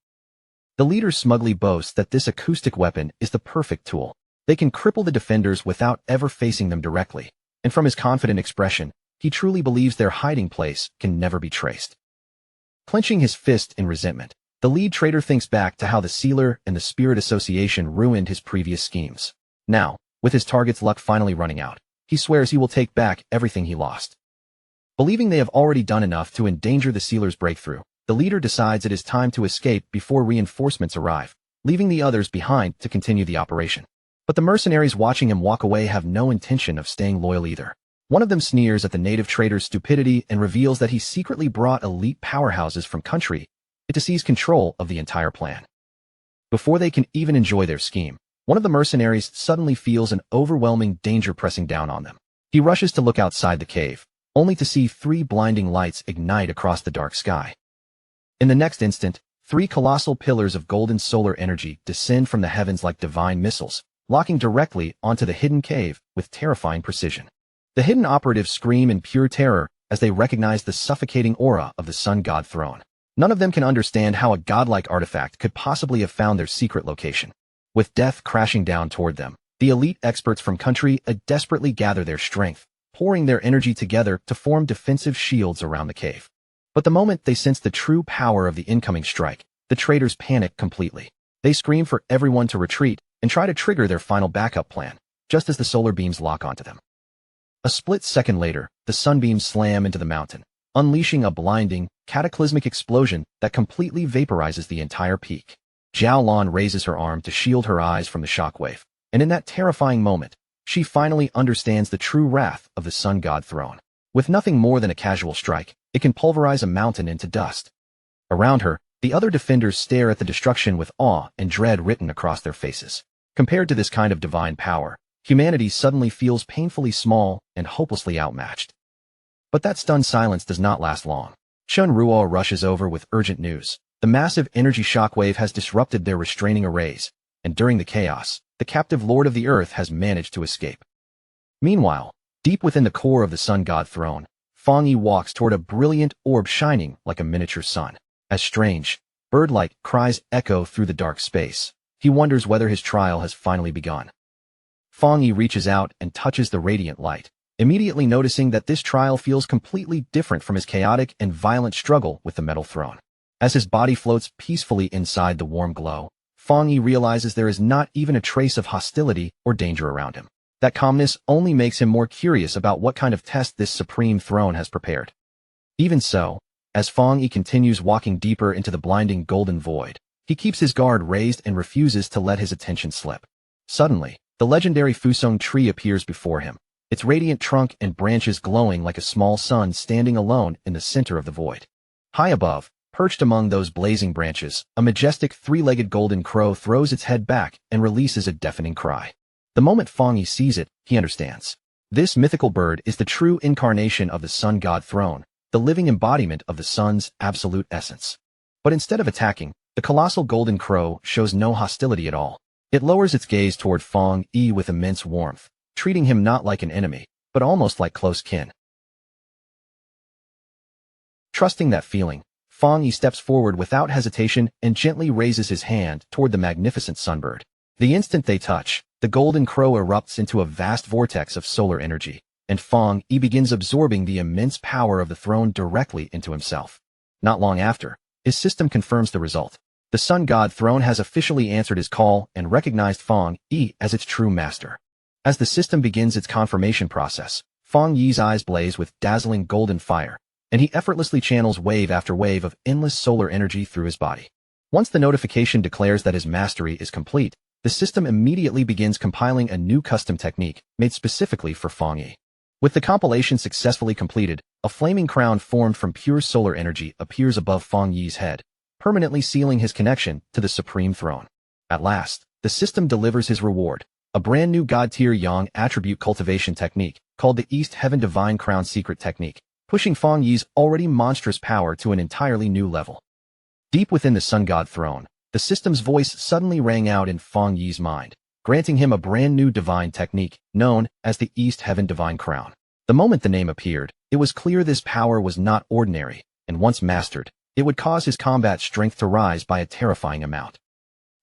The leader smugly boasts that this acoustic weapon is the perfect tool. They can cripple the defenders without ever facing them directly, and from his confident expression, he truly believes their hiding place can never be traced. Clenching his fist in resentment, the lead trader thinks back to how the Sealer and the Spirit Association ruined his previous schemes. Now, with his target's luck finally running out, he swears he will take back everything he lost. Believing they have already done enough to endanger the Sealer's breakthrough, the leader decides it is time to escape before reinforcements arrive, leaving the others behind to continue the operation. But the mercenaries watching him walk away have no intention of staying loyal either. One of them sneers at the native trader's stupidity and reveals that he secretly brought elite powerhouses from country to seize control of the entire plan. Before they can even enjoy their scheme, one of the mercenaries suddenly feels an overwhelming danger pressing down on them. He rushes to look outside the cave, only to see 3 blinding lights ignite across the dark sky. In the next instant, 3 colossal pillars of golden solar energy descend from the heavens like divine missiles, locking directly onto the hidden cave with terrifying precision. The hidden operatives scream in pure terror as they recognize the suffocating aura of the Sun God throne. None of them can understand how a godlike artifact could possibly have found their secret location. With death crashing down toward them, the elite experts from country desperately gather their strength, pouring their energy together to form defensive shields around the cave. But the moment they sense the true power of the incoming strike, the traitors panic completely. They scream for everyone to retreat and try to trigger their final backup plan, just as the solar beams lock onto them. A split second later, the sunbeams slam into the mountain, unleashing a blinding, cataclysmic explosion that completely vaporizes the entire peak. Zhao Lan raises her arm to shield her eyes from the shockwave, and in that terrifying moment, she finally understands the true wrath of the Sun God throne. With nothing more than a casual strike, it can pulverize a mountain into dust. Around her, the other defenders stare at the destruction with awe and dread written across their faces. Compared to this kind of divine power, humanity suddenly feels painfully small and hopelessly outmatched. But that stunned silence does not last long. Chun Ruo rushes over with urgent news. The massive energy shockwave has disrupted their restraining arrays, and during the chaos, the captive Lord of the Earth has managed to escape. Meanwhile, deep within the core of the Sun God throne, Fang Yi walks toward a brilliant orb shining like a miniature sun. As strange, bird-like cries echo through the dark space, he wonders whether his trial has finally begun. Fang Yi reaches out and touches the radiant light, immediately noticing that this trial feels completely different from his chaotic and violent struggle with the metal throne. As his body floats peacefully inside the warm glow, Fang Yi realizes there is not even a trace of hostility or danger around him. That calmness only makes him more curious about what kind of test this supreme throne has prepared. Even so, as Fang Yi continues walking deeper into the blinding golden void, he keeps his guard raised and refuses to let his attention slip. Suddenly, the legendary Fusong tree appears before him, its radiant trunk and branches glowing like a small sun standing alone in the center of the void. High above, perched among those blazing branches, a majestic three-legged golden crow throws its head back and releases a deafening cry. The moment Fang Yi sees it, he understands. This mythical bird is the true incarnation of the Sun God throne, the living embodiment of the sun's absolute essence. But instead of attacking, the colossal golden crow shows no hostility at all. It lowers its gaze toward Fang Yi with immense warmth, treating him not like an enemy, but almost like close kin. Trusting that feeling, Fang Yi steps forward without hesitation and gently raises his hand toward the magnificent sunbird. The instant they touch, the golden crow erupts into a vast vortex of solar energy, and Fang Yi begins absorbing the immense power of the throne directly into himself. Not long after, his system confirms the result. The Sun God throne has officially answered his call and recognized Fang Yi as its true master. As the system begins its confirmation process, Fang Yi's eyes blaze with dazzling golden fire, and he effortlessly channels wave after wave of endless solar energy through his body. Once the notification declares that his mastery is complete, the system immediately begins compiling a new custom technique made specifically for Fang Yi. With the compilation successfully completed, a flaming crown formed from pure solar energy appears above Fang Yi's head, permanently sealing his connection to the supreme throne. At last, the system delivers his reward, a brand new God-tier Yang attribute cultivation technique called the East Heaven Divine Crown Secret Technique, pushing Fang Yi's already monstrous power to an entirely new level. Deep within the Sun God throne, the system's voice suddenly rang out in Fang Yi's mind, granting him a brand new divine technique known as the East Heaven Divine Crown. The moment the name appeared, it was clear this power was not ordinary, and once mastered, it would cause his combat strength to rise by a terrifying amount.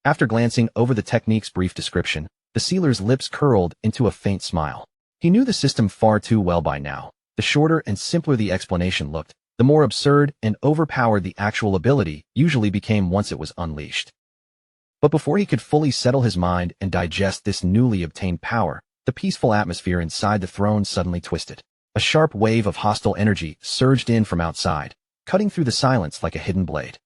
After glancing over the technique's brief description, the sealer's lips curled into a faint smile. He knew the system far too well by now. The shorter and simpler the explanation looked, the more absurd and overpowered the actual ability usually became once it was unleashed. But before he could fully settle his mind and digest this newly obtained power, the peaceful atmosphere inside the throne suddenly twisted. A sharp wave of hostile energy surged in from outside, cutting through the silence like a hidden blade.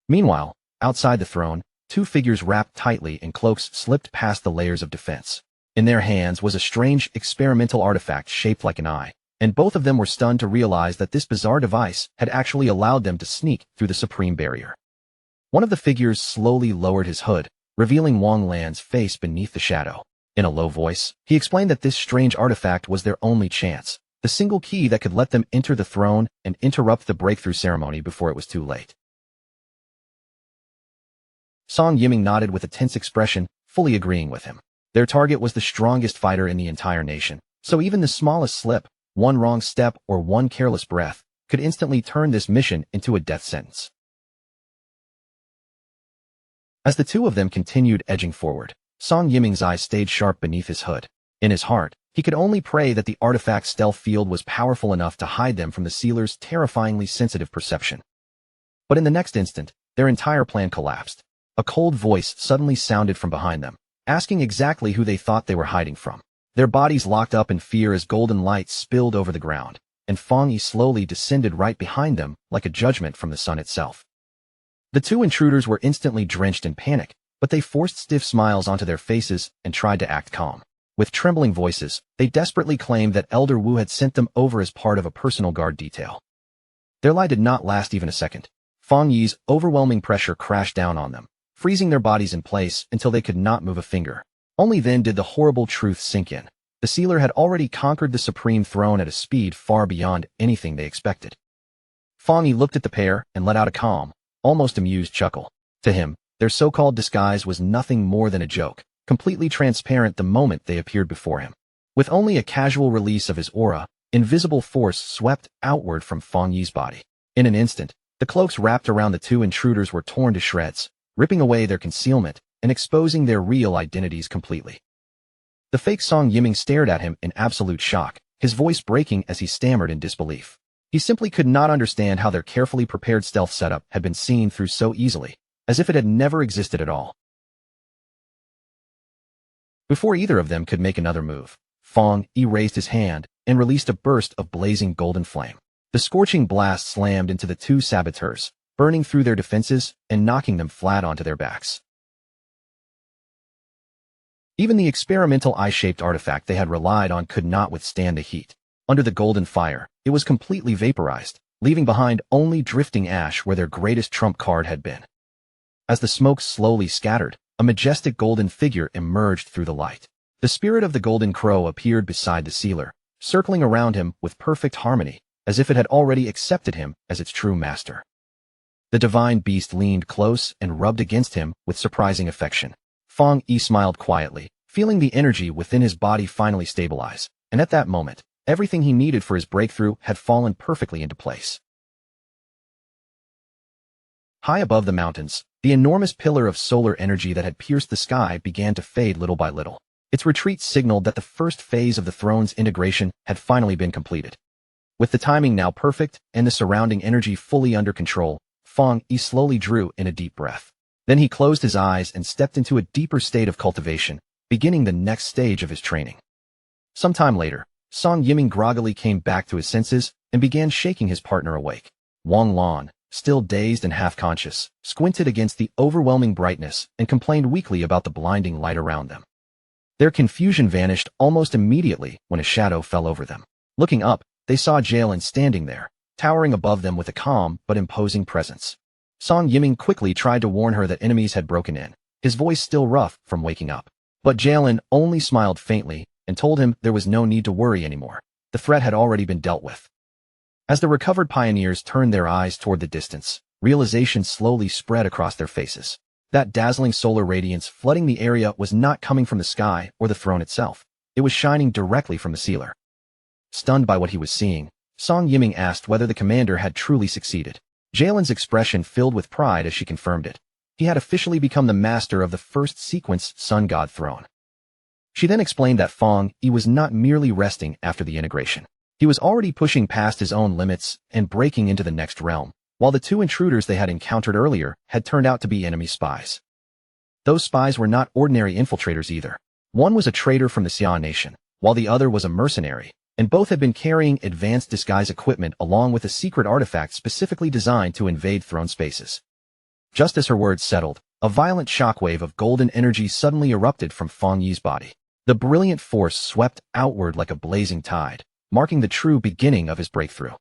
Meanwhile, outside the throne, two figures wrapped tightly in cloaks slipped past the layers of defense. In their hands was a strange experimental artifact shaped like an eye, and both of them were stunned to realize that this bizarre device had actually allowed them to sneak through the supreme barrier. One of the figures slowly lowered his hood, revealing Wang Lan's face beneath the shadow. In a low voice, he explained that this strange artifact was their only chance, the single key that could let them enter the throne and interrupt the breakthrough ceremony before it was too late. Song Yiming nodded with a tense expression, fully agreeing with him. Their target was the strongest fighter in the entire nation, So even the smallest slip, one wrong step or one careless breath, could instantly turn this mission into a death sentence. As the two of them continued edging forward, Song Yiming's eyes stayed sharp beneath his hood. In his heart, he could only pray that the artifact's stealth field was powerful enough to hide them from the sealer's terrifyingly sensitive perception. But in the next instant, their entire plan collapsed. A cold voice suddenly sounded from behind them, asking exactly who they thought they were hiding from. Their bodies locked up in fear as golden light spilled over the ground, and Fong Yi slowly descended right behind them like a judgment from the sun itself. The two intruders were instantly drenched in panic, but they forced stiff smiles onto their faces and tried to act calm. With trembling voices, they desperately claimed that Elder Wu had sent them over as part of a personal guard detail. Their lie did not last even a second. Fong Yi's overwhelming pressure crashed down on them, freezing their bodies in place until they could not move a finger. Only then did the horrible truth sink in. The sealer had already conquered the supreme throne at a speed far beyond anything they expected. Fong Yi looked at the pair and let out a calm, almost amused chuckle. To him, their so-called disguise was nothing more than a joke, completely transparent the moment they appeared before him. With only a casual release of his aura, invisible force swept outward from Fong Yi's body. In an instant, the cloaks wrapped around the two intruders were torn to shreds, ripping away their concealment and exposing their real identities completely. The fake Song Yiming stared at him in absolute shock, his voice breaking as he stammered in disbelief. He simply could not understand how their carefully prepared stealth setup had been seen through so easily, as if it had never existed at all. Before either of them could make another move, Fong Yi raised his hand and released a burst of blazing golden flame. The scorching blast slammed into the two saboteurs, burning through their defenses and knocking them flat onto their backs. Even the experimental eye-shaped artifact they had relied on could not withstand the heat. Under the golden fire, it was completely vaporized, leaving behind only drifting ash where their greatest trump card had been. As the smoke slowly scattered, a majestic golden figure emerged through the light. The spirit of the golden crow appeared beside the sealer, circling around him with perfect harmony, as if it had already accepted him as its true master. The divine beast leaned close and rubbed against him with surprising affection. Fong Yi smiled quietly, feeling the energy within his body finally stabilize, and at that moment, everything he needed for his breakthrough had fallen perfectly into place. High above the mountains, the enormous pillar of solar energy that had pierced the sky began to fade little by little. Its retreat signaled that the first phase of the throne's integration had finally been completed. With the timing now perfect and the surrounding energy fully under control, Fong Yi slowly drew in a deep breath. Then he closed his eyes and stepped into a deeper state of cultivation, beginning the next stage of his training. Sometime later, Song Yiming groggily came back to his senses and began shaking his partner awake. Wang Lan, still dazed and half-conscious, squinted against the overwhelming brightness and complained weakly about the blinding light around them. Their confusion vanished almost immediately when a shadow fell over them. Looking up, they saw Jalen standing there, towering above them with a calm but imposing presence. Song Yiming quickly tried to warn her that enemies had broken in, his voice still rough from waking up. But Jalen only smiled faintly and told him there was no need to worry anymore. The threat had already been dealt with. As the recovered pioneers turned their eyes toward the distance, realization slowly spread across their faces. That dazzling solar radiance flooding the area was not coming from the sky or the throne itself. It was shining directly from the sealer. Stunned by what he was seeing, Song Yiming asked whether the commander had truly succeeded. Jalen's expression filled with pride as she confirmed it. He had officially become the master of the first sequence Sun God throne. She then explained that Fong Yi was not merely resting after the integration. He was already pushing past his own limits and breaking into the next realm, while the two intruders they had encountered earlier had turned out to be enemy spies. Those spies were not ordinary infiltrators either. One was a traitor from the Xia nation, while the other was a mercenary, and both had been carrying advanced disguise equipment along with a secret artifact specifically designed to invade throne spaces. Just as her words settled, a violent shockwave of golden energy suddenly erupted from Fong Yi's body. The brilliant force swept outward like a blazing tide, marking the true beginning of his breakthrough.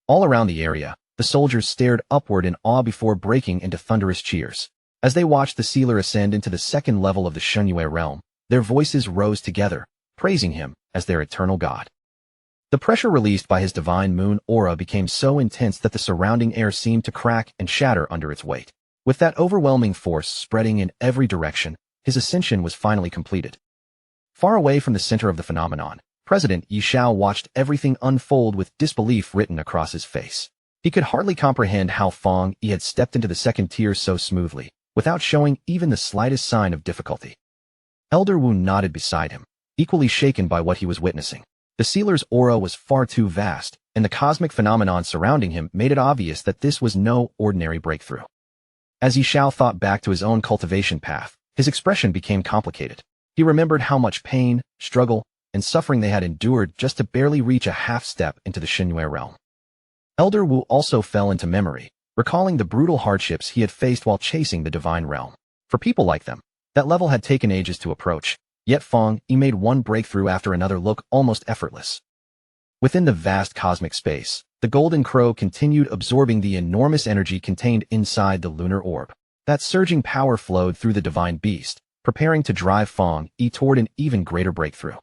All around the area, the soldiers stared upward in awe before breaking into thunderous cheers. As they watched the sealer ascend into the second level of the Shenyue realm, their voices rose together, praising him as their eternal god. The pressure released by his divine moon aura became so intense that the surrounding air seemed to crack and shatter under its weight. With that overwhelming force spreading in every direction, his ascension was finally completed. Far away from the center of the phenomenon, President Yi Xiao watched everything unfold with disbelief written across his face. He could hardly comprehend how Fang Yi had stepped into the second tier so smoothly, without showing even the slightest sign of difficulty. Elder Wu nodded beside him, equally shaken by what he was witnessing. The sealer's aura was far too vast, and the cosmic phenomenon surrounding him made it obvious that this was no ordinary breakthrough. As Yi Xiao thought back to his own cultivation path, his expression became complicated. He remembered how much pain, struggle, and suffering they had endured just to barely reach a half-step into the Xinyue realm. Elder Wu also fell into memory, recalling the brutal hardships he had faced while chasing the divine realm. For people like them, that level had taken ages to approach, yet Fang Yi made one breakthrough after another look almost effortless. Within the vast cosmic space, the Golden Crow continued absorbing the enormous energy contained inside the lunar orb. That surging power flowed through the divine beast, preparing to drive Fang Yi toward an even greater breakthrough.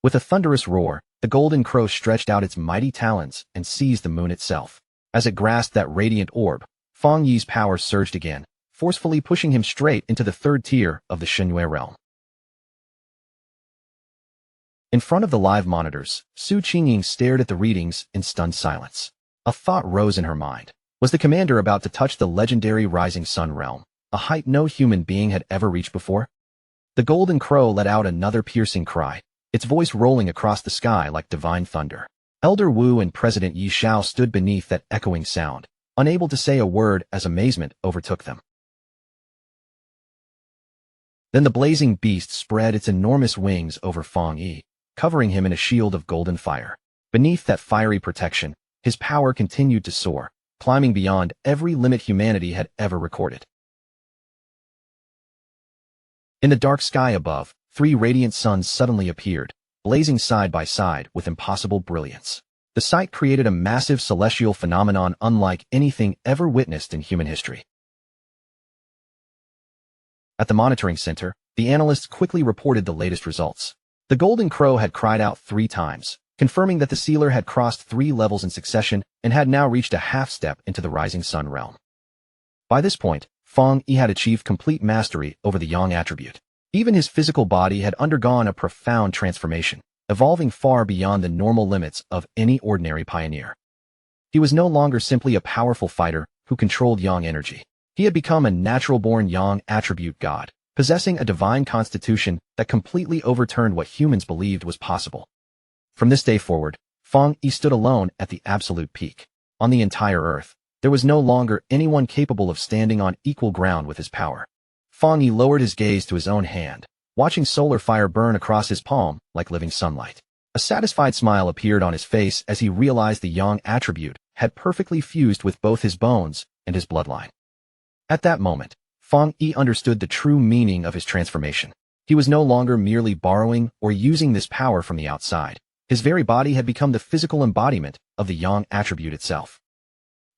With a thunderous roar, the Golden Crow stretched out its mighty talons and seized the moon itself. As it grasped that radiant orb, Fang Yi's power surged again, forcefully pushing him straight into the third tier of the Xinyue realm. In front of the live monitors, Su Qingying stared at the readings in stunned silence. A thought rose in her mind. Was the commander about to touch the legendary Rising Sun realm, a height no human being had ever reached before? The Golden Crow let out another piercing cry, its voice rolling across the sky like divine thunder. Elder Wu and President Yi Xiao stood beneath that echoing sound, unable to say a word as amazement overtook them. Then the blazing beast spread its enormous wings over Fang Yi, covering him in a shield of golden fire. Beneath that fiery protection, his power continued to soar, climbing beyond every limit humanity had ever recorded. In the dark sky above, 3 radiant suns suddenly appeared, blazing side by side with impossible brilliance. The sight created a massive celestial phenomenon unlike anything ever witnessed in human history. At the monitoring center, the analysts quickly reported the latest results. The Golden Crow had cried out 3 times, confirming that the sealer had crossed 3 levels in succession and had now reached a half-step into the Rising Sun realm. By this point, Fang Yi had achieved complete mastery over the Yang attribute. Even his physical body had undergone a profound transformation, evolving far beyond the normal limits of any ordinary pioneer. He was no longer simply a powerful fighter who controlled Yang energy. He had become a natural-born Yang attribute god, possessing a divine constitution that completely overturned what humans believed was possible. From this day forward, Fang Yi stood alone at the absolute peak. On the entire earth, there was no longer anyone capable of standing on equal ground with his power. Fang Yi lowered his gaze to his own hand, watching solar fire burn across his palm like living sunlight. A satisfied smile appeared on his face as he realized the Yang attribute had perfectly fused with both his bones and his bloodline. At that moment, Fang Yi understood the true meaning of his transformation. He was no longer merely borrowing or using this power from the outside. His very body had become the physical embodiment of the Yang attribute itself.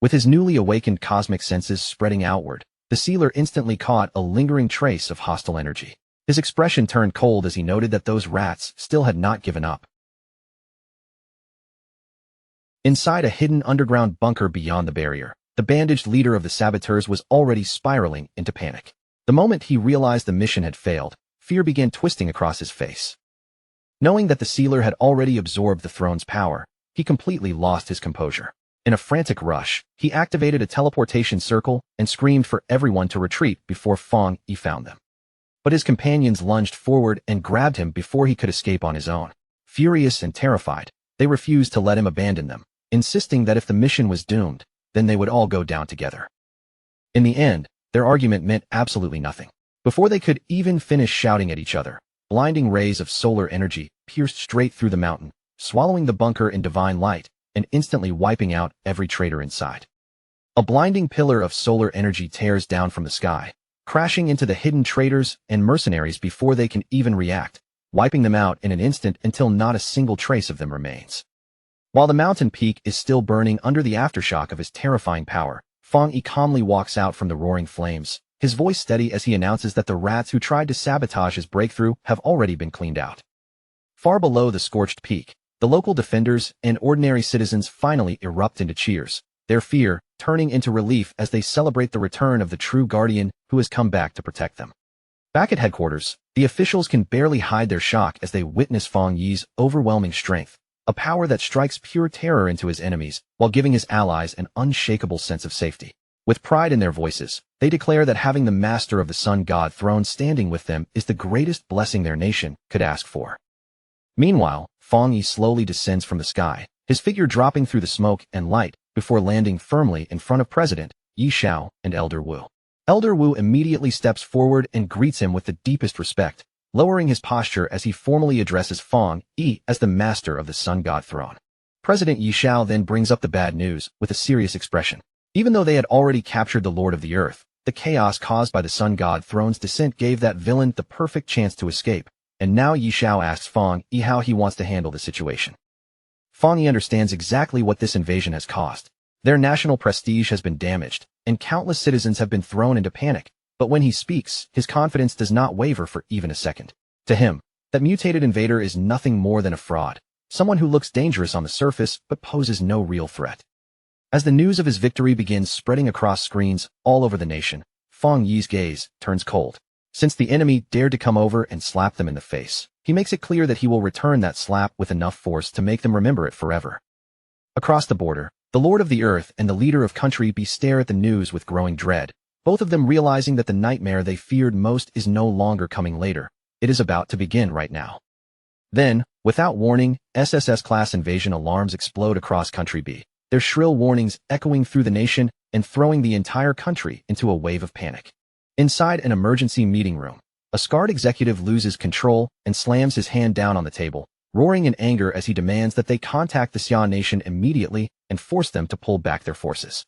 With his newly awakened cosmic senses spreading outward, the sealer instantly caught a lingering trace of hostile energy. His expression turned cold as he noted that those rats still had not given up. Inside a hidden underground bunker beyond the barrier, the bandaged leader of the saboteurs was already spiraling into panic. The moment he realized the mission had failed, fear began twisting across his face. Knowing that the sealer had already absorbed the throne's power, he completely lost his composure. In a frantic rush, he activated a teleportation circle and screamed for everyone to retreat before Fang Yi found them. But his companions lunged forward and grabbed him before he could escape on his own. Furious and terrified, they refused to let him abandon them, insisting that if the mission was doomed, then they would all go down together. In the end, their argument meant absolutely nothing. Before they could even finish shouting at each other, blinding rays of solar energy pierced straight through the mountain, swallowing the bunker in divine light, and instantly wiping out every traitor inside. A blinding pillar of solar energy tears down from the sky, crashing into the hidden traitors and mercenaries before they can even react, wiping them out in an instant until not a single trace of them remains. While the mountain peak is still burning under the aftershock of his terrifying power, Fang Yi calmly walks out from the roaring flames, his voice steady as he announces that the rats who tried to sabotage his breakthrough have already been cleaned out. Far below the scorched peak, the local defenders and ordinary citizens finally erupt into cheers, their fear turning into relief as they celebrate the return of the true guardian who has come back to protect them. Back at headquarters, the officials can barely hide their shock as they witness Fang Yi's overwhelming strength, a power that strikes pure terror into his enemies while giving his allies an unshakable sense of safety. With pride in their voices, they declare that having the master of the sun god throne standing with them is the greatest blessing their nation could ask for. Meanwhile, Fang Yi slowly descends from the sky, his figure dropping through the smoke and light before landing firmly in front of President Yi Xiao and Elder Wu. Elder Wu immediately steps forward and greets him with the deepest respect, lowering his posture as he formally addresses Fang Yi as the master of the sun god throne. President Yi Xiao then brings up the bad news with a serious expression. Even though they had already captured the Lord of the Earth, the chaos caused by the sun god throne's descent gave that villain the perfect chance to escape, and now Yi Xiao asks Fang Yi how he wants to handle the situation. Fang Yi understands exactly what this invasion has caused. Their national prestige has been damaged, and countless citizens have been thrown into panic, but when he speaks, his confidence does not waver for even a second. To him, that mutated invader is nothing more than a fraud, someone who looks dangerous on the surface but poses no real threat. As the news of his victory begins spreading across screens all over the nation, Fang Yi's gaze turns cold. Since the enemy dared to come over and slap them in the face, he makes it clear that he will return that slap with enough force to make them remember it forever. Across the border, the Lord of the Earth and the leader of Country B stare at the news with growing dread, both of them realizing that the nightmare they feared most is no longer coming later. It is about to begin right now. Then, without warning, SSS-class invasion alarms explode across Country B, their shrill warnings echoing through the nation and throwing the entire country into a wave of panic. Inside an emergency meeting room, a scarred executive loses control and slams his hand down on the table, roaring in anger as he demands that they contact the Xia Nation immediately and force them to pull back their forces.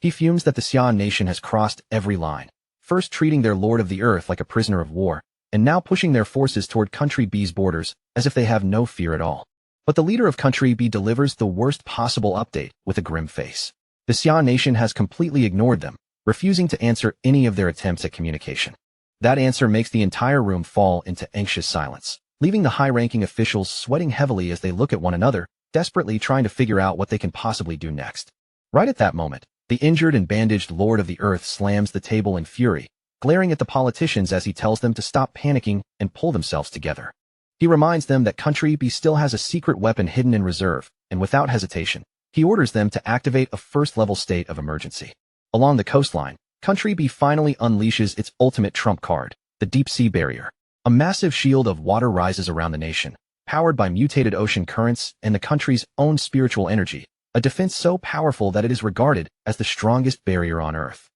He fumes that the Xia Nation has crossed every line, first treating their Lord of the Earth like a prisoner of war, and now pushing their forces toward Country B's borders as if they have no fear at all. But the leader of Country B delivers the worst possible update with a grim face. The Xia Nation has completely ignored them, refusing to answer any of their attempts at communication. That answer makes the entire room fall into anxious silence, leaving the high-ranking officials sweating heavily as they look at one another, desperately trying to figure out what they can possibly do next. Right at that moment, the injured and bandaged Lord of the Earth slams the table in fury, glaring at the politicians as he tells them to stop panicking and pull themselves together. He reminds them that Country B still has a secret weapon hidden in reserve, and without hesitation, he orders them to activate a first-level state of emergency. Along the coastline, Country B finally unleashes its ultimate trump card, the deep sea barrier. A massive shield of water rises around the nation, powered by mutated ocean currents and the country's own spiritual energy, a defense so powerful that it is regarded as the strongest barrier on Earth.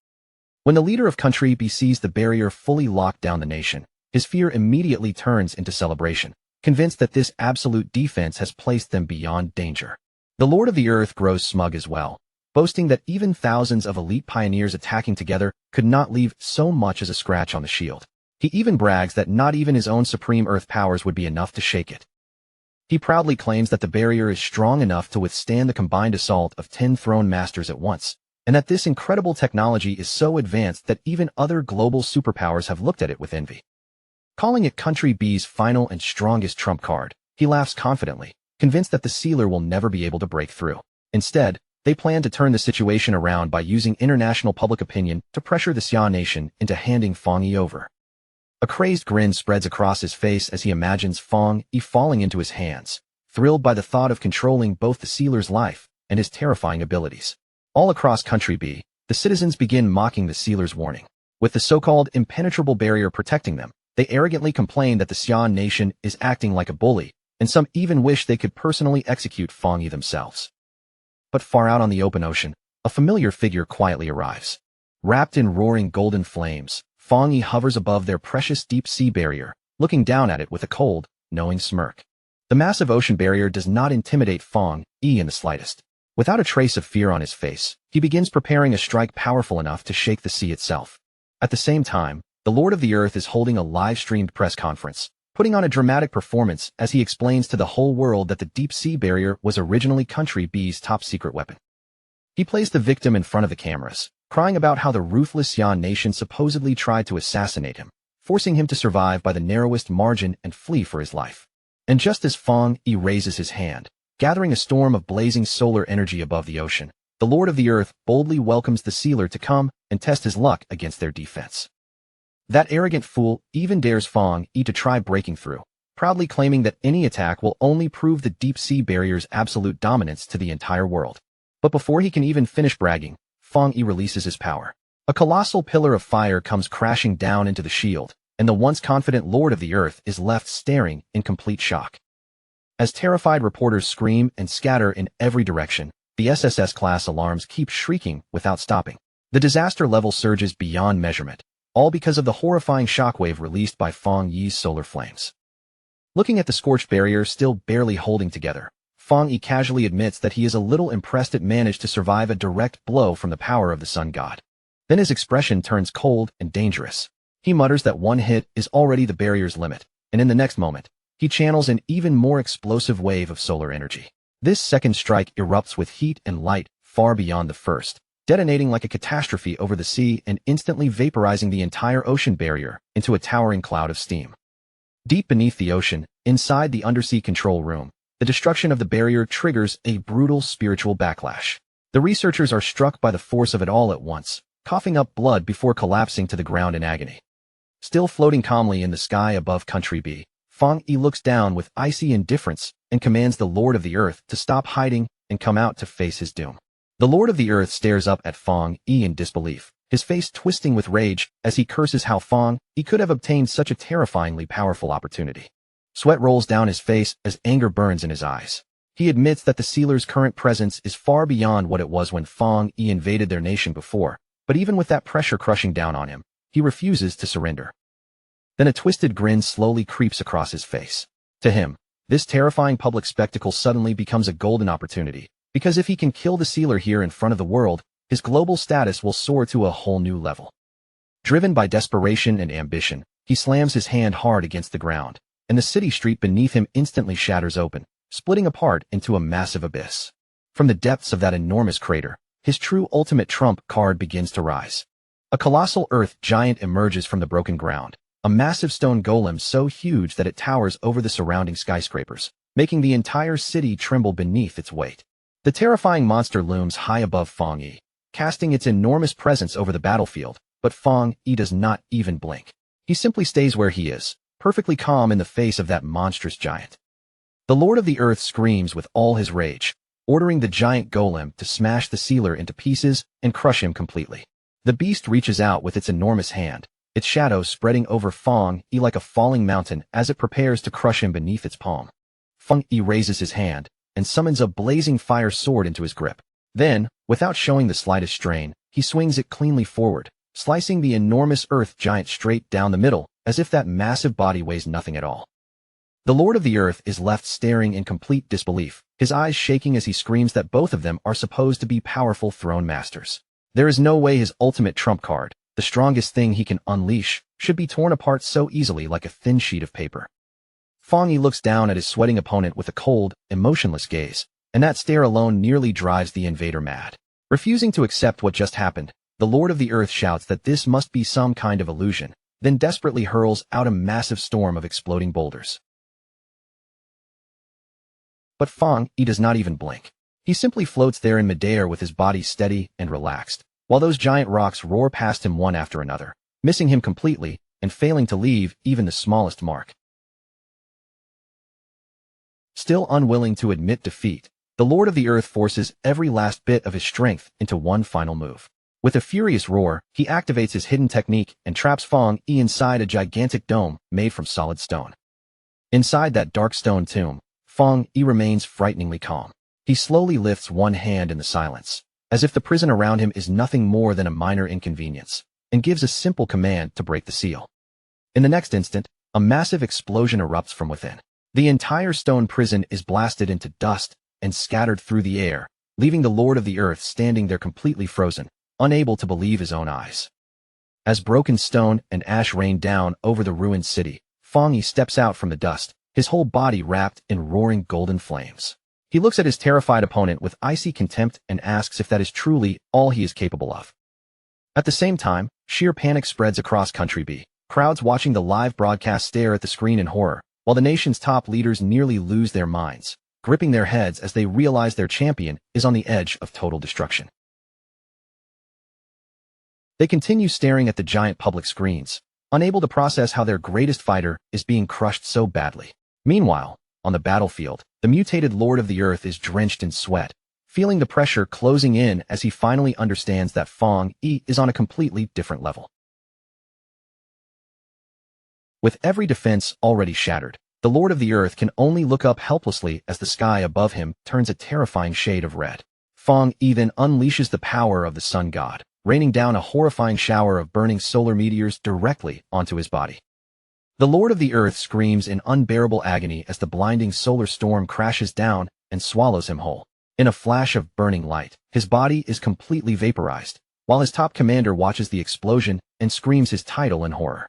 When the leader of Country B sees the barrier fully locked down the nation, his fear immediately turns into celebration, convinced that this absolute defense has placed them beyond danger. The Lord of the Earth grows smug as well, boasting that even thousands of elite pioneers attacking together could not leave so much as a scratch on the shield. He even brags that not even his own supreme Earth powers would be enough to shake it. He proudly claims that the barrier is strong enough to withstand the combined assault of 10 throne masters at once, and that this incredible technology is so advanced that even other global superpowers have looked at it with envy. Calling it Country B's final and strongest trump card, he laughs confidently, convinced that the sealer will never be able to break through. Instead, they plan to turn the situation around by using international public opinion to pressure the Xia Nation into handing Fang Yi over. A crazed grin spreads across his face as he imagines Fang Yi falling into his hands, thrilled by the thought of controlling both the sealer's life and his terrifying abilities. All across Country B, the citizens begin mocking the sealer's warning. With the so-called impenetrable barrier protecting them, they arrogantly complain that the Xia Nation is acting like a bully, and some even wish they could personally execute Fang Yi themselves. But far out on the open ocean, a familiar figure quietly arrives. Wrapped in roaring golden flames, Fang Yi hovers above their precious deep sea barrier, looking down at it with a cold, knowing smirk. The massive ocean barrier does not intimidate Fang Yi in the slightest. Without a trace of fear on his face, he begins preparing a strike powerful enough to shake the sea itself. At the same time, the Lord of the Earth is holding a live-streamed press conference, putting on a dramatic performance as he explains to the whole world that the deep sea barrier was originally Country B's top-secret weapon. He plays the victim in front of the cameras, crying about how the ruthless Xia Nation supposedly tried to assassinate him, forcing him to survive by the narrowest margin and flee for his life. And just as Fang Yi raises his hand, gathering a storm of blazing solar energy above the ocean, the Lord of the Earth boldly welcomes the sealer to come and test his luck against their defense. That arrogant fool even dares Fong Yi to try breaking through, proudly claiming that any attack will only prove the deep-sea barrier's absolute dominance to the entire world. But before he can even finish bragging, Fong Yi releases his power. A colossal pillar of fire comes crashing down into the shield, and the once confident Lord of the Earth is left staring in complete shock. As terrified reporters scream and scatter in every direction, the SSS-class alarms keep shrieking without stopping. The disaster level surges beyond measurement, all because of the horrifying shockwave released by Fong Yi's solar flames. Looking at the scorched barrier still barely holding together, Fong Yi casually admits that he is a little impressed it managed to survive a direct blow from the power of the sun god. Then his expression turns cold and dangerous. He mutters that one hit is already the barrier's limit, and in the next moment, he channels an even more explosive wave of solar energy. This second strike erupts with heat and light far beyond the first, detonating like a catastrophe over the sea and instantly vaporizing the entire ocean barrier into a towering cloud of steam. Deep beneath the ocean, inside the undersea control room, the destruction of the barrier triggers a brutal spiritual backlash. The researchers are struck by the force of it all at once, coughing up blood before collapsing to the ground in agony. Still floating calmly in the sky above Country B, Fong Yi looks down with icy indifference and commands the Lord of the Earth to stop hiding and come out to face his doom. The Lord of the Earth stares up at Fong Yi in disbelief, his face twisting with rage as he curses how Fong Yi could have obtained such a terrifyingly powerful opportunity. Sweat rolls down his face as anger burns in his eyes. He admits that the sealer's current presence is far beyond what it was when Fong Yi invaded their nation before, but even with that pressure crushing down on him, he refuses to surrender. Then a twisted grin slowly creeps across his face. To him, this terrifying public spectacle suddenly becomes a golden opportunity, because if he can kill the sealer here in front of the world, his global status will soar to a whole new level. Driven by desperation and ambition, he slams his hand hard against the ground, and the city street beneath him instantly shatters open, splitting apart into a massive abyss. From the depths of that enormous crater, his true ultimate trump card begins to rise. A colossal earth giant emerges from the broken ground, a massive stone golem so huge that it towers over the surrounding skyscrapers, making the entire city tremble beneath its weight. The terrifying monster looms high above Fong Yi, casting its enormous presence over the battlefield, but Fong Yi does not even blink. He simply stays where he is, perfectly calm in the face of that monstrous giant. The Lord of the Earth screams with all his rage, ordering the giant golem to smash the sealer into pieces and crush him completely. The beast reaches out with its enormous hand, its shadow spreading over Fong Yi like a falling mountain as it prepares to crush him beneath its palm. Fong Yi raises his hand and summons a blazing fire sword into his grip. Then, without showing the slightest strain, he swings it cleanly forward, slicing the enormous earth giant straight down the middle, as if that massive body weighs nothing at all. The Lord of the Earth is left staring in complete disbelief, his eyes shaking as he screams that both of them are supposed to be powerful throne masters. There is no way his ultimate trump card, the strongest thing he can unleash, should be torn apart so easily like a thin sheet of paper. Fong Yi looks down at his sweating opponent with a cold, emotionless gaze, and that stare alone nearly drives the invader mad. Refusing to accept what just happened, the Lord of the Earth shouts that this must be some kind of illusion, then desperately hurls out a massive storm of exploding boulders. But Fong Yi does not even blink. He simply floats there in midair with his body steady and relaxed, while those giant rocks roar past him one after another, missing him completely and failing to leave even the smallest mark. Still unwilling to admit defeat, the Lord of the Earth forces every last bit of his strength into one final move. With a furious roar, he activates his hidden technique and traps Fong Yi inside a gigantic dome made from solid stone. Inside that dark stone tomb, Fong Yi remains frighteningly calm. He slowly lifts one hand in the silence, as if the prison around him is nothing more than a minor inconvenience, and gives a simple command to break the seal. In the next instant, a massive explosion erupts from within. The entire stone prison is blasted into dust and scattered through the air, leaving the Lord of the Earth standing there completely frozen, unable to believe his own eyes. As broken stone and ash rain down over the ruined city, Fong Yi steps out from the dust, his whole body wrapped in roaring golden flames. He looks at his terrified opponent with icy contempt and asks if that is truly all he is capable of. At the same time, sheer panic spreads across Country B. Crowds watching the live broadcast stare at the screen in horror, while the nation's top leaders nearly lose their minds, gripping their heads as they realize their champion is on the edge of total destruction. They continue staring at the giant public screens, unable to process how their greatest fighter is being crushed so badly. Meanwhile, on the battlefield, the mutated Lord of the Earth is drenched in sweat, feeling the pressure closing in as he finally understands that Fong Yi is on a completely different level. With every defense already shattered, the Lord of the Earth can only look up helplessly as the sky above him turns a terrifying shade of red. Fong Yi then unleashes the power of the sun god, raining down a horrifying shower of burning solar meteors directly onto his body. The Lord of the Earth screams in unbearable agony as the blinding solar storm crashes down and swallows him whole. In a flash of burning light, his body is completely vaporized, while his top commander watches the explosion and screams his title in horror.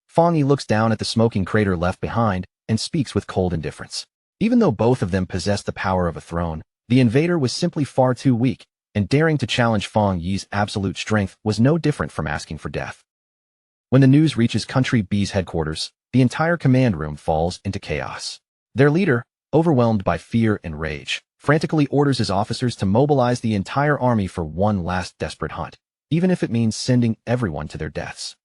Fong Yi looks down at the smoking crater left behind and speaks with cold indifference. Even though both of them possessed the power of a throne, the invader was simply far too weak, and daring to challenge Fong Yi's absolute strength was no different from asking for death. When the news reaches Country B's headquarters, the entire command room falls into chaos. Their leader, overwhelmed by fear and rage, frantically orders his officers to mobilize the entire army for one last desperate hunt, even if it means sending everyone to their deaths.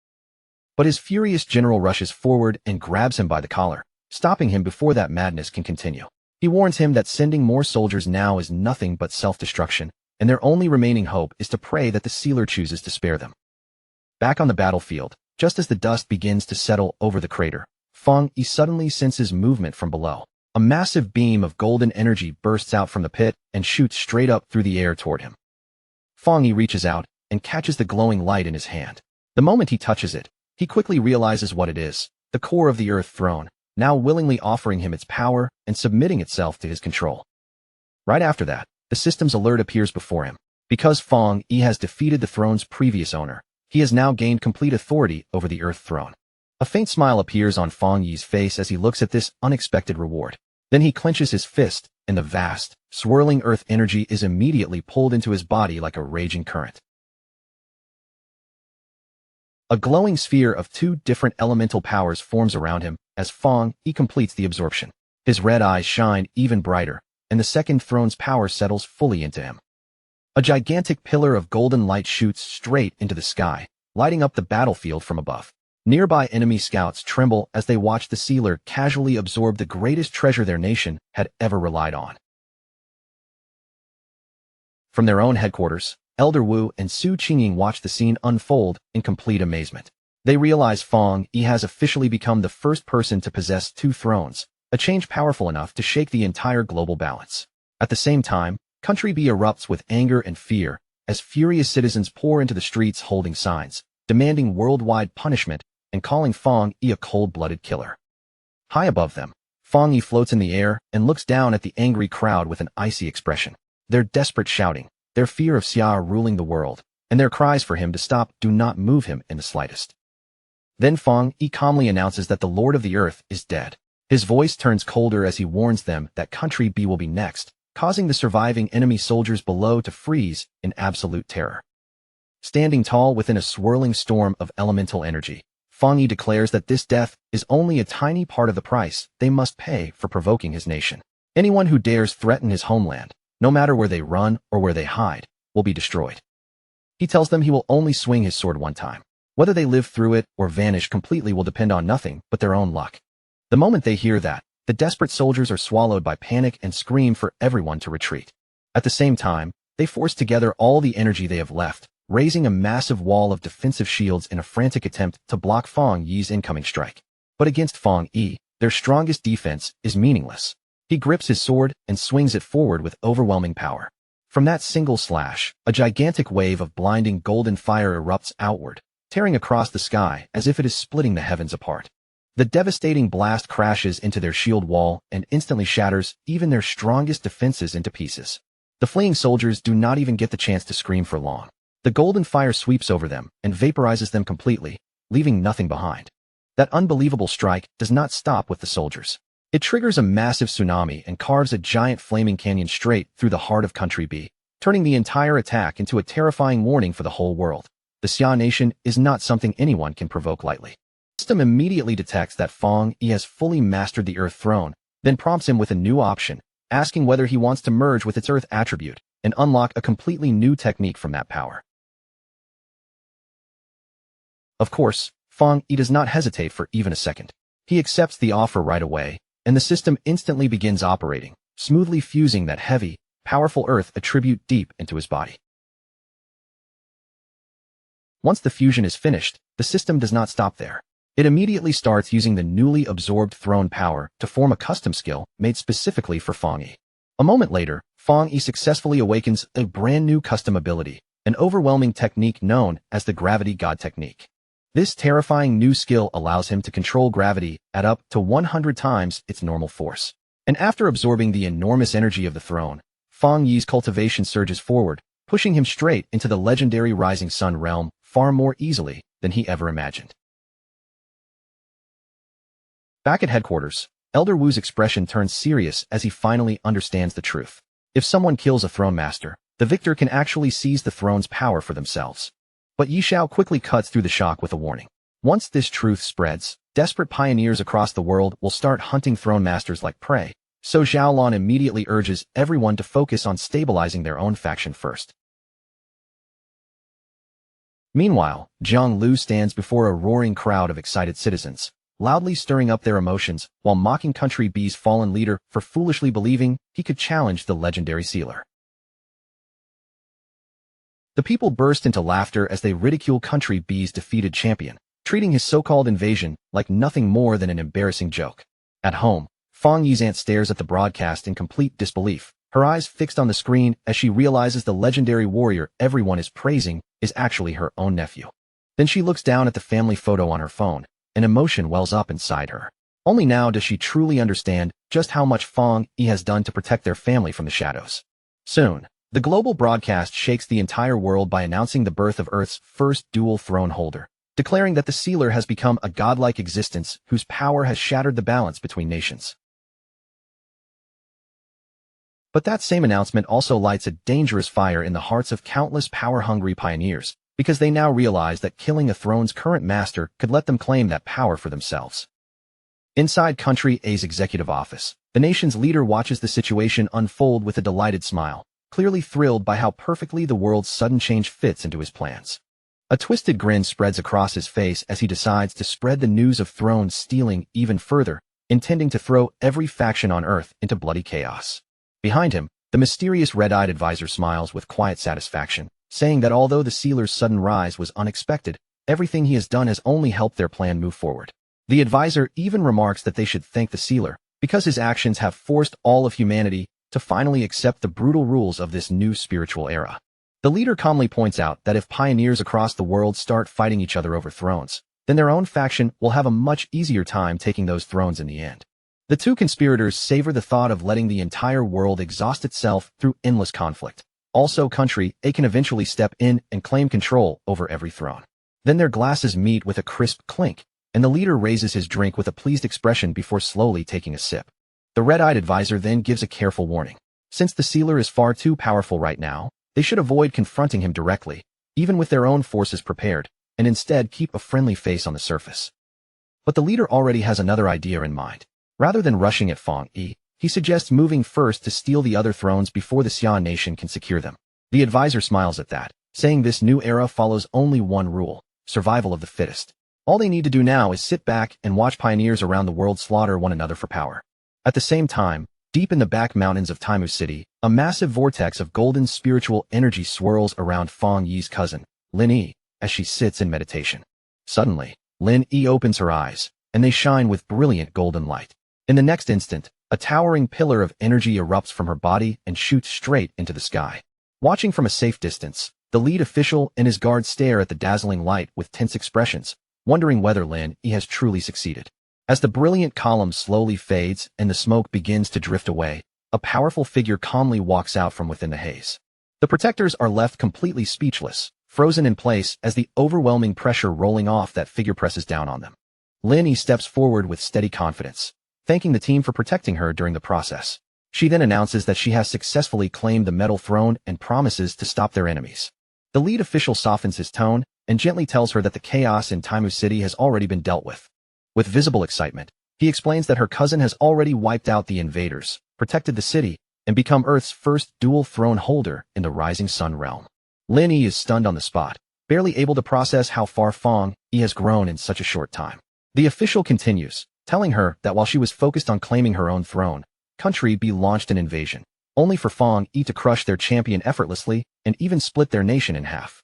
But his furious general rushes forward and grabs him by the collar, stopping him before that madness can continue. He warns him that sending more soldiers now is nothing but self-destruction, and their only remaining hope is to pray that the sealer chooses to spare them. Back on the battlefield, just as the dust begins to settle over the crater, Fong Yi suddenly senses movement from below. A massive beam of golden energy bursts out from the pit and shoots straight up through the air toward him. Fong Yi reaches out and catches the glowing light in his hand. The moment he touches it, he quickly realizes what it is, the core of the Earth throne, now willingly offering him its power and submitting itself to his control. Right after that, the system's alert appears before him. Because Fong Yi has defeated the throne's previous owner, he has now gained complete authority over the Earth throne. A faint smile appears on Fong Yi's face as he looks at this unexpected reward. Then he clenches his fist, and the vast, swirling Earth energy is immediately pulled into his body like a raging current. A glowing sphere of two different elemental powers forms around him as Fong Yi completes the absorption. His red eyes shine even brighter, and the second throne's power settles fully into him. A gigantic pillar of golden light shoots straight into the sky, lighting up the battlefield from above. Nearby enemy scouts tremble as they watch the sealer casually absorb the greatest treasure their nation had ever relied on. From their own headquarters, Elder Wu and Su Qingying watch the scene unfold in complete amazement. They realize Fong Yi has officially become the first person to possess two thrones, a change powerful enough to shake the entire global balance. At the same time, Country B erupts with anger and fear as furious citizens pour into the streets holding signs, demanding worldwide punishment and calling Fong Yi a cold-blooded killer. High above them, Fong Yi floats in the air and looks down at the angry crowd with an icy expression. Their desperate shouting, their fear of Xia ruling the world, and their cries for him to stop do not move him in the slightest. Then Fong Yi calmly announces that the Lord of the Earth is dead. His voice turns colder as he warns them that Country B will be next, causing the surviving enemy soldiers below to freeze in absolute terror. Standing tall within a swirling storm of elemental energy, Fong Yi declares that this death is only a tiny part of the price they must pay for provoking his nation. Anyone who dares threaten his homeland, no matter where they run or where they hide, will be destroyed. He tells them he will only swing his sword one time. Whether they live through it or vanish completely will depend on nothing but their own luck. The moment they hear that, the desperate soldiers are swallowed by panic and scream for everyone to retreat. At the same time, they force together all the energy they have left, raising a massive wall of defensive shields in a frantic attempt to block Fong Yi's incoming strike. But against Fong Yi, their strongest defense is meaningless. He grips his sword and swings it forward with overwhelming power. From that single slash, a gigantic wave of blinding golden fire erupts outward, tearing across the sky as if it is splitting the heavens apart. The devastating blast crashes into their shield wall and instantly shatters even their strongest defenses into pieces. The fleeing soldiers do not even get the chance to scream for long. The golden fire sweeps over them and vaporizes them completely, leaving nothing behind. That unbelievable strike does not stop with the soldiers. It triggers a massive tsunami and carves a giant flaming canyon straight through the heart of Country B, turning the entire attack into a terrifying warning for the whole world. The Xia nation is not something anyone can provoke lightly. The system immediately detects that Fong Yi has fully mastered the Earth throne, then prompts him with a new option, asking whether he wants to merge with its Earth attribute and unlock a completely new technique from that power. Of course, Fang Yi does not hesitate for even a second. He accepts the offer right away, and the system instantly begins operating, smoothly fusing that heavy, powerful earth attribute deep into his body. Once the fusion is finished, the system does not stop there. It immediately starts using the newly absorbed throne power to form a custom skill made specifically for Fang Yi. A moment later, Fang Yi successfully awakens a brand new custom ability, an overwhelming technique known as the Gravity God Technique. This terrifying new skill allows him to control gravity at up to 100 times its normal force. And after absorbing the enormous energy of the throne, Fang Yi's cultivation surges forward, pushing him straight into the legendary Rising Sun realm far more easily than he ever imagined. Back at headquarters, Elder Wu's expression turns serious as he finally understands the truth. If someone kills a throne master, the victor can actually seize the throne's power for themselves. But Yi Xiao quickly cuts through the shock with a warning. Once this truth spreads, desperate pioneers across the world will start hunting throne masters like prey, so Xiaolon immediately urges everyone to focus on stabilizing their own faction first. Meanwhile, Jiang Lu stands before a roaring crowd of excited citizens, loudly stirring up their emotions while mocking Country B's fallen leader for foolishly believing he could challenge the legendary sealer. The people burst into laughter as they ridicule Country B's defeated champion, treating his so-called invasion like nothing more than an embarrassing joke. At home, Fang Yi's aunt stares at the broadcast in complete disbelief, her eyes fixed on the screen as she realizes the legendary warrior everyone is praising is actually her own nephew. Then she looks down at the family photo on her phone, and emotion wells up inside her. Only now does she truly understand just how much Fang Yi has done to protect their family from the shadows. Soon, the global broadcast shakes the entire world by announcing the birth of Earth's first dual throne holder, declaring that the sealer has become a godlike existence whose power has shattered the balance between nations. But that same announcement also lights a dangerous fire in the hearts of countless power-hungry pioneers, because they now realize that killing a throne's current master could let them claim that power for themselves. Inside Country A's executive office, the nation's leader watches the situation unfold with a delighted smile, clearly thrilled by how perfectly the world's sudden change fits into his plans. A twisted grin spreads across his face as he decides to spread the news of throne stealing even further, intending to throw every faction on Earth into bloody chaos. Behind him, the mysterious red-eyed advisor smiles with quiet satisfaction, saying that although the sealer's sudden rise was unexpected, everything he has done has only helped their plan move forward. The advisor even remarks that they should thank the sealer, because his actions have forced all of humanity to finally accept the brutal rules of this new spiritual era. The leader calmly points out that if pioneers across the world start fighting each other over thrones, then their own faction will have a much easier time taking those thrones in the end. The two conspirators savor the thought of letting the entire world exhaust itself through endless conflict. Also, Country A can eventually step in and claim control over every throne. Then their glasses meet with a crisp clink, and the leader raises his drink with a pleased expression before slowly taking a sip. The red-eyed advisor then gives a careful warning. Since the sealer is far too powerful right now, they should avoid confronting him directly, even with their own forces prepared, and instead keep a friendly face on the surface. But the leader already has another idea in mind. Rather than rushing at Fang Yi, he suggests moving first to steal the other thrones before the Xian nation can secure them. The advisor smiles at that, saying this new era follows only one rule: survival of the fittest. All they need to do now is sit back and watch pioneers around the world slaughter one another for power. At the same time, deep in the back mountains of Taimu City, a massive vortex of golden spiritual energy swirls around Fang Yi's cousin, Lin Yi, as she sits in meditation. Suddenly, Lin Yi opens her eyes, and they shine with brilliant golden light. In the next instant, a towering pillar of energy erupts from her body and shoots straight into the sky. Watching from a safe distance, the lead official and his guards stare at the dazzling light with tense expressions, wondering whether Lin Yi has truly succeeded. As the brilliant column slowly fades and the smoke begins to drift away, a powerful figure calmly walks out from within the haze. The protectors are left completely speechless, frozen in place as the overwhelming pressure rolling off that figure presses down on them. Lin Yi steps forward with steady confidence, thanking the team for protecting her during the process. She then announces that she has successfully claimed the metal throne and promises to stop their enemies. The lead official softens his tone and gently tells her that the chaos in Taimu City has already been dealt with. With visible excitement, he explains that her cousin has already wiped out the invaders, protected the city, and become Earth's first dual throne holder in the Rising Sun realm. Lin Yi is stunned on the spot, barely able to process how far Fang Yi has grown in such a short time. The official continues, telling her that while she was focused on claiming her own throne, Country B launched an invasion, only for Fang Yi to crush their champion effortlessly and even split their nation in half.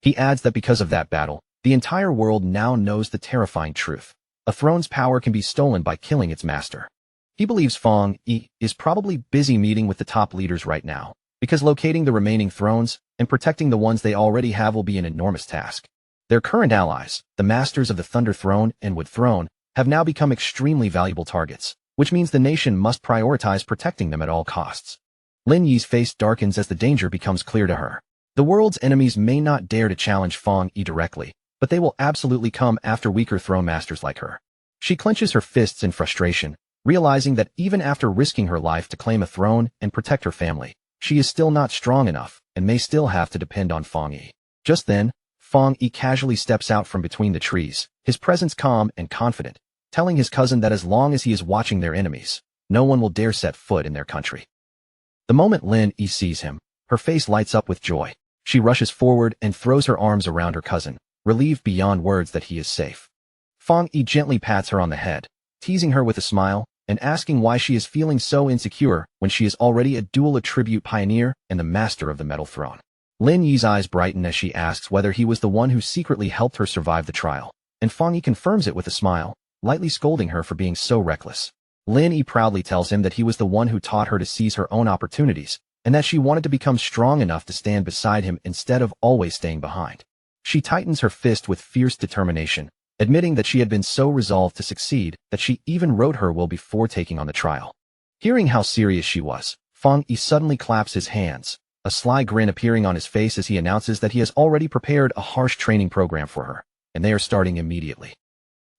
He adds that because of that battle, the entire world now knows the terrifying truth. A throne's power can be stolen by killing its master. He believes Fang Yi is probably busy meeting with the top leaders right now, because locating the remaining thrones and protecting the ones they already have will be an enormous task. Their current allies, the masters of the Thunder Throne and Wood Throne, have now become extremely valuable targets, which means the nation must prioritize protecting them at all costs. Lin Yi's face darkens as the danger becomes clear to her. The world's enemies may not dare to challenge Fang Yi directly, but they will absolutely come after weaker throne masters like her. She clenches her fists in frustration, realizing that even after risking her life to claim a throne and protect her family, she is still not strong enough and may still have to depend on Fang Yi. Just then, Fang Yi casually steps out from between the trees, his presence calm and confident, telling his cousin that as long as he is watching their enemies, no one will dare set foot in their country. The moment Lin Yi sees him, her face lights up with joy. She rushes forward and throws her arms around her cousin, relieved beyond words that he is safe. Fang Yi gently pats her on the head, teasing her with a smile and asking why she is feeling so insecure when she is already a dual attribute pioneer and the master of the Metal Throne. Lin Yi's eyes brighten as she asks whether he was the one who secretly helped her survive the trial, and Fang Yi confirms it with a smile, lightly scolding her for being so reckless. Lin Yi proudly tells him that he was the one who taught her to seize her own opportunities, and that she wanted to become strong enough to stand beside him instead of always staying behind. She tightens her fist with fierce determination, admitting that she had been so resolved to succeed that she even wrote her will before taking on the trial. Hearing how serious she was, Fang Yi suddenly claps his hands, a sly grin appearing on his face as he announces that he has already prepared a harsh training program for her, and they are starting immediately.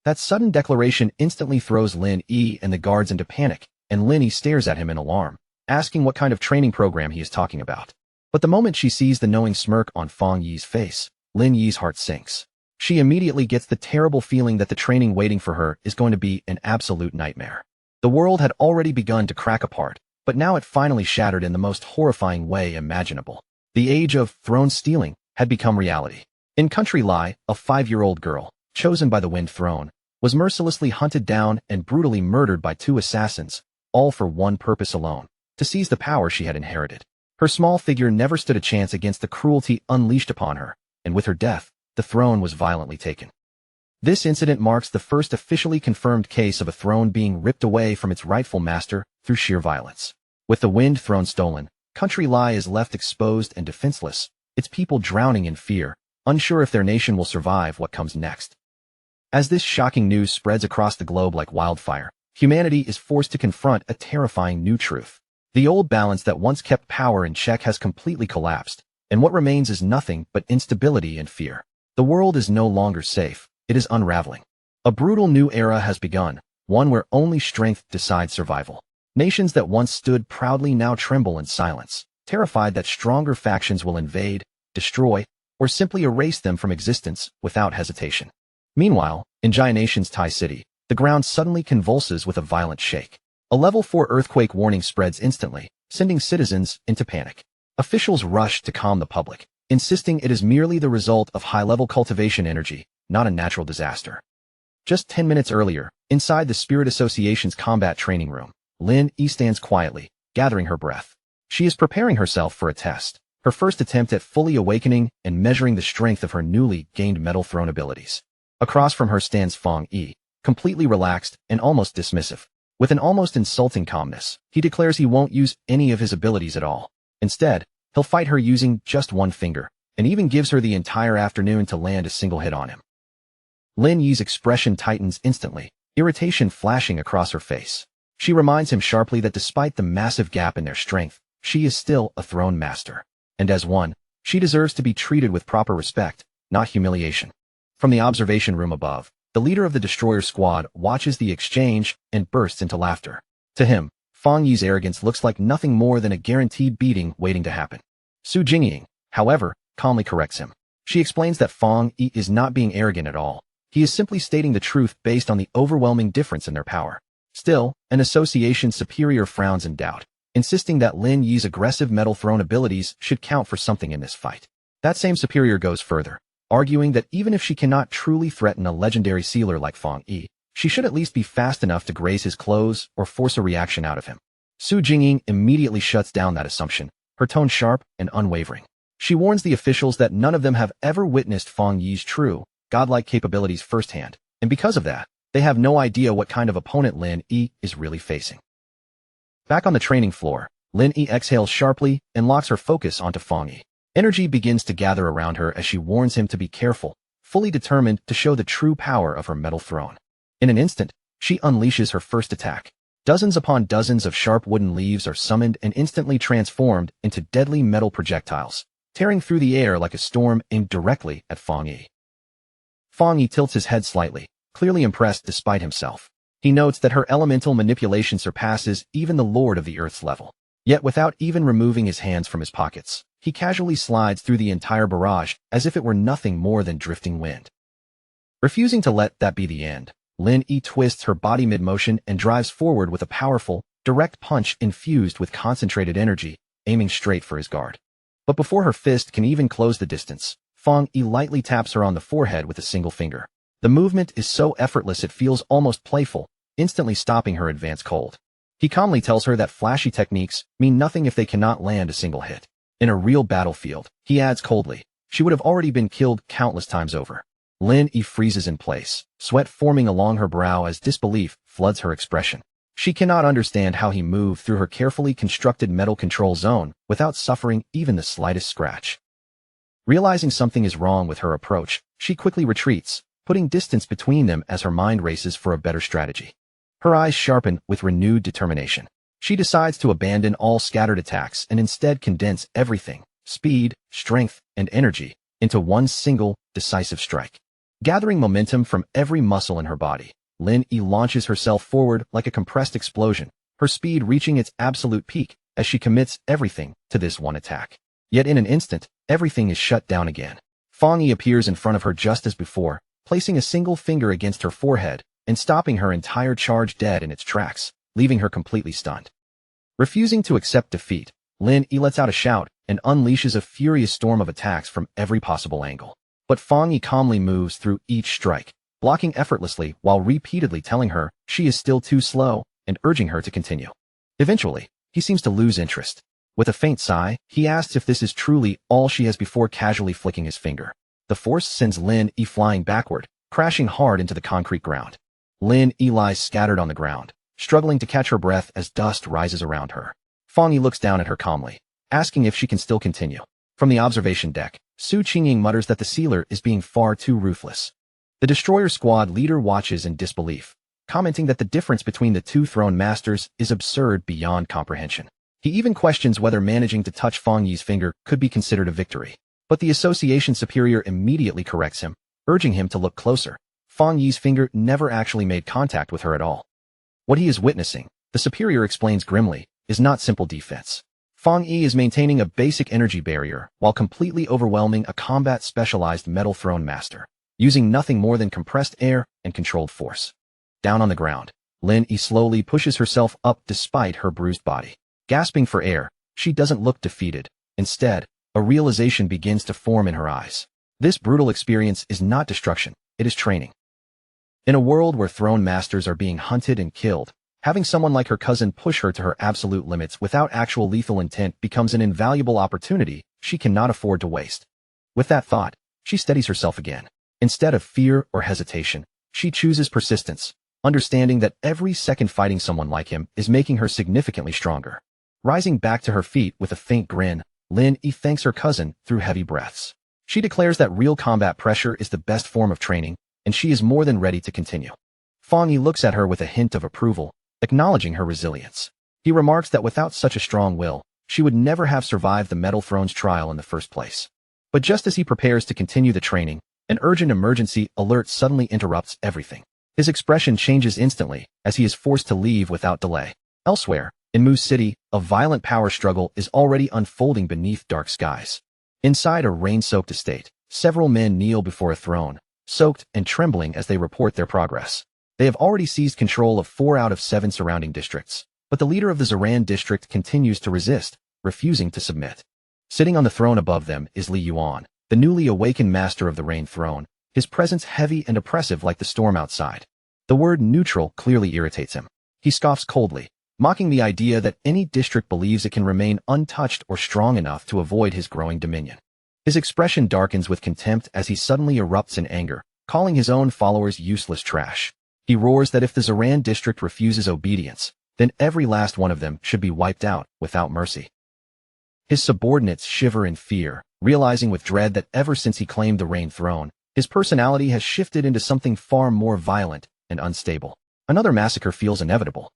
That sudden declaration instantly throws Lin Yi and the guards into panic, and Lin Yi stares at him in alarm, asking what kind of training program he is talking about. But the moment she sees the knowing smirk on Fang Yi's face, Lin Yi's heart sinks. She immediately gets the terrible feeling that the training waiting for her is going to be an absolute nightmare. The world had already begun to crack apart, but now it finally shattered in the most horrifying way imaginable. The age of throne stealing had become reality. In Country Lie, a 5-year-old girl, chosen by the Wind Throne, was mercilessly hunted down and brutally murdered by 2 assassins, all for one purpose alone, to seize the power she had inherited. Her small figure never stood a chance against the cruelty unleashed upon her, and with her death, the throne was violently taken. This incident marks the first officially confirmed case of a throne being ripped away from its rightful master through sheer violence. With the Wind Throne stolen, Country Lie is left exposed and defenseless, its people drowning in fear, unsure if their nation will survive what comes next. As this shocking news spreads across the globe like wildfire, humanity is forced to confront a terrifying new truth. The old balance that once kept power in check has completely collapsed, and what remains is nothing but instability and fear. The world is no longer safe, it is unraveling. A brutal new era has begun, one where only strength decides survival. Nations that once stood proudly now tremble in silence, terrified that stronger factions will invade, destroy, or simply erase them from existence without hesitation. Meanwhile, in Jaya Nation's Tai City, the ground suddenly convulses with a violent shake. A level 4 earthquake warning spreads instantly, sending citizens into panic. Officials rush to calm the public, insisting it is merely the result of high-level cultivation energy, not a natural disaster. Just 10 minutes earlier, inside the Spirit Association's combat training room, Lin Yi stands quietly, gathering her breath. She is preparing herself for a test, her first attempt at fully awakening and measuring the strength of her newly gained Metal Throne abilities. Across from her stands Fang Yi, completely relaxed and almost dismissive. With an almost insulting calmness, he declares he won't use any of his abilities at all. Instead, he'll fight her using just one finger, and even gives her the entire afternoon to land a single hit on him. Lin Yi's expression tightens instantly, irritation flashing across her face. She reminds him sharply that despite the massive gap in their strength, she is still a throne master. And as one, she deserves to be treated with proper respect, not humiliation. From the observation room above, the leader of the destroyer squad watches the exchange and bursts into laughter. To him, Fang Yi's arrogance looks like nothing more than a guaranteed beating waiting to happen. Su Jingying, however, calmly corrects him. She explains that Fang Yi is not being arrogant at all. He is simply stating the truth based on the overwhelming difference in their power. Still, an association superior frowns in doubt, insisting that Lin Yi's aggressive Metal Throne abilities should count for something in this fight. That same superior goes further, arguing that even if she cannot truly threaten a legendary sealer like Fang Yi, she should at least be fast enough to graze his clothes or force a reaction out of him. Su Jingying immediately shuts down that assumption, her tone sharp and unwavering. She warns the officials that none of them have ever witnessed Fang Yi's true, godlike capabilities firsthand, and because of that, they have no idea what kind of opponent Lin Yi is really facing. Back on the training floor, Lin Yi exhales sharply and locks her focus onto Fang Yi. Energy begins to gather around her as she warns him to be careful, fully determined to show the true power of her metal throne. In an instant, she unleashes her first attack. Dozens upon dozens of sharp wooden leaves are summoned and instantly transformed into deadly metal projectiles, tearing through the air like a storm aimed directly at Fang Yi. Fang Yi tilts his head slightly, clearly impressed despite himself. He notes that her elemental manipulation surpasses even the Lord of the Earth's level. Yet without even removing his hands from his pockets, he casually slides through the entire barrage as if it were nothing more than drifting wind. Refusing to let that be the end, Lin Yi twists her body mid-motion and drives forward with a powerful, direct punch infused with concentrated energy, aiming straight for his guard. But before her fist can even close the distance, Fang Yi lightly taps her on the forehead with a single finger. The movement is so effortless it feels almost playful, instantly stopping her advance cold. He calmly tells her that flashy techniques mean nothing if they cannot land a single hit. In a real battlefield, he adds coldly, she would have already been killed countless times over. Lin Yi freezes in place, sweat forming along her brow as disbelief floods her expression. She cannot understand how he moved through her carefully constructed metal control zone without suffering even the slightest scratch. Realizing something is wrong with her approach, she quickly retreats, putting distance between them as her mind races for a better strategy. Her eyes sharpen with renewed determination. She decides to abandon all scattered attacks and instead condense everything, speed, strength, and energy, into one single, decisive strike. Gathering momentum from every muscle in her body, Lin Yi launches herself forward like a compressed explosion, her speed reaching its absolute peak as she commits everything to this one attack. Yet in an instant, everything is shut down again. Fang Yi appears in front of her just as before, placing a single finger against her forehead and stopping her entire charge dead in its tracks, leaving her completely stunned. Refusing to accept defeat, Lin Yi lets out a shout and unleashes a furious storm of attacks from every possible angle. But Fang Yi calmly moves through each strike, blocking effortlessly while repeatedly telling her she is still too slow and urging her to continue. Eventually, he seems to lose interest. With a faint sigh, he asks if this is truly all she has before casually flicking his finger. The force sends Lin Yi flying backward, crashing hard into the concrete ground. Lin Yi lies scattered on the ground, struggling to catch her breath as dust rises around her. Fang Yi looks down at her calmly, asking if she can still continue. From the observation deck, Su Jingying mutters that the sealer is being far too ruthless. The destroyer squad leader watches in disbelief, commenting that the difference between the two throne masters is absurd beyond comprehension. He even questions whether managing to touch Fang Yi's finger could be considered a victory. But the association superior immediately corrects him, urging him to look closer. Fang Yi's finger never actually made contact with her at all. What he is witnessing, the superior explains grimly, is not simple defense. Fang Yi is maintaining a basic energy barrier while completely overwhelming a combat-specialized metal throne master, using nothing more than compressed air and controlled force. Down on the ground, Lin Yi slowly pushes herself up despite her bruised body. Gasping for air, she doesn't look defeated. Instead, a realization begins to form in her eyes. This brutal experience is not destruction, it is training. In a world where throne masters are being hunted and killed, having someone like her cousin push her to her absolute limits without actual lethal intent becomes an invaluable opportunity she cannot afford to waste. With that thought, she steadies herself again. Instead of fear or hesitation, she chooses persistence, understanding that every second fighting someone like him is making her significantly stronger. Rising back to her feet with a faint grin, Lin Yi thanks her cousin through heavy breaths. She declares that real combat pressure is the best form of training, and she is more than ready to continue. Fang Yi looks at her with a hint of approval, acknowledging her resilience. He remarks that without such a strong will, she would never have survived the Metal Throne's trial in the first place. But just as he prepares to continue the training, an urgent emergency alert suddenly interrupts everything. His expression changes instantly as he is forced to leave without delay. Elsewhere, in Mu City, a violent power struggle is already unfolding beneath dark skies. Inside a rain-soaked estate, several men kneel before a throne, soaked and trembling as they report their progress. They have already seized control of 4 out of 7 surrounding districts, but the leader of the Zaran district continues to resist, refusing to submit. Sitting on the throne above them is Li Yuan, the newly awakened master of the Rain Throne, his presence heavy and oppressive like the storm outside. The word neutral clearly irritates him. He scoffs coldly, mocking the idea that any district believes it can remain untouched or strong enough to avoid his growing dominion. His expression darkens with contempt as he suddenly erupts in anger, calling his own followers useless trash. He roars that if the Zaran district refuses obedience, then every last one of them should be wiped out without mercy. His subordinates shiver in fear, realizing with dread that ever since he claimed the Rain Throne, his personality has shifted into something far more violent and unstable. Another massacre feels inevitable.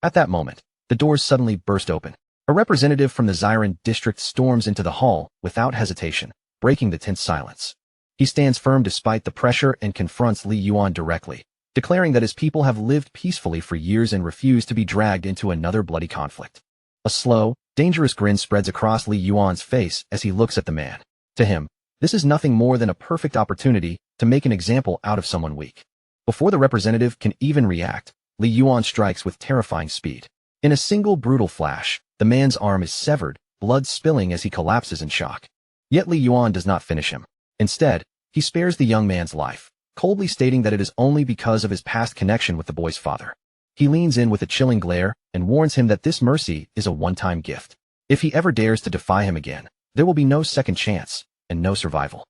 At that moment, the doors suddenly burst open. A representative from the Zaran district storms into the hall without hesitation, breaking the tense silence. He stands firm despite the pressure and confronts Li Yuan directly, declaring that his people have lived peacefully for years and refuse to be dragged into another bloody conflict. A slow, dangerous grin spreads across Li Yuan's face as he looks at the man. To him, this is nothing more than a perfect opportunity to make an example out of someone weak. Before the representative can even react, Li Yuan strikes with terrifying speed. In a single brutal flash, the man's arm is severed, blood spilling as he collapses in shock. Yet Li Yuan does not finish him. Instead, he spares the young man's life, coldly stating that it is only because of his past connection with the boy's father. He leans in with a chilling glare and warns him that this mercy is a one-time gift. If he ever dares to defy him again, there will be no second chance and no survival.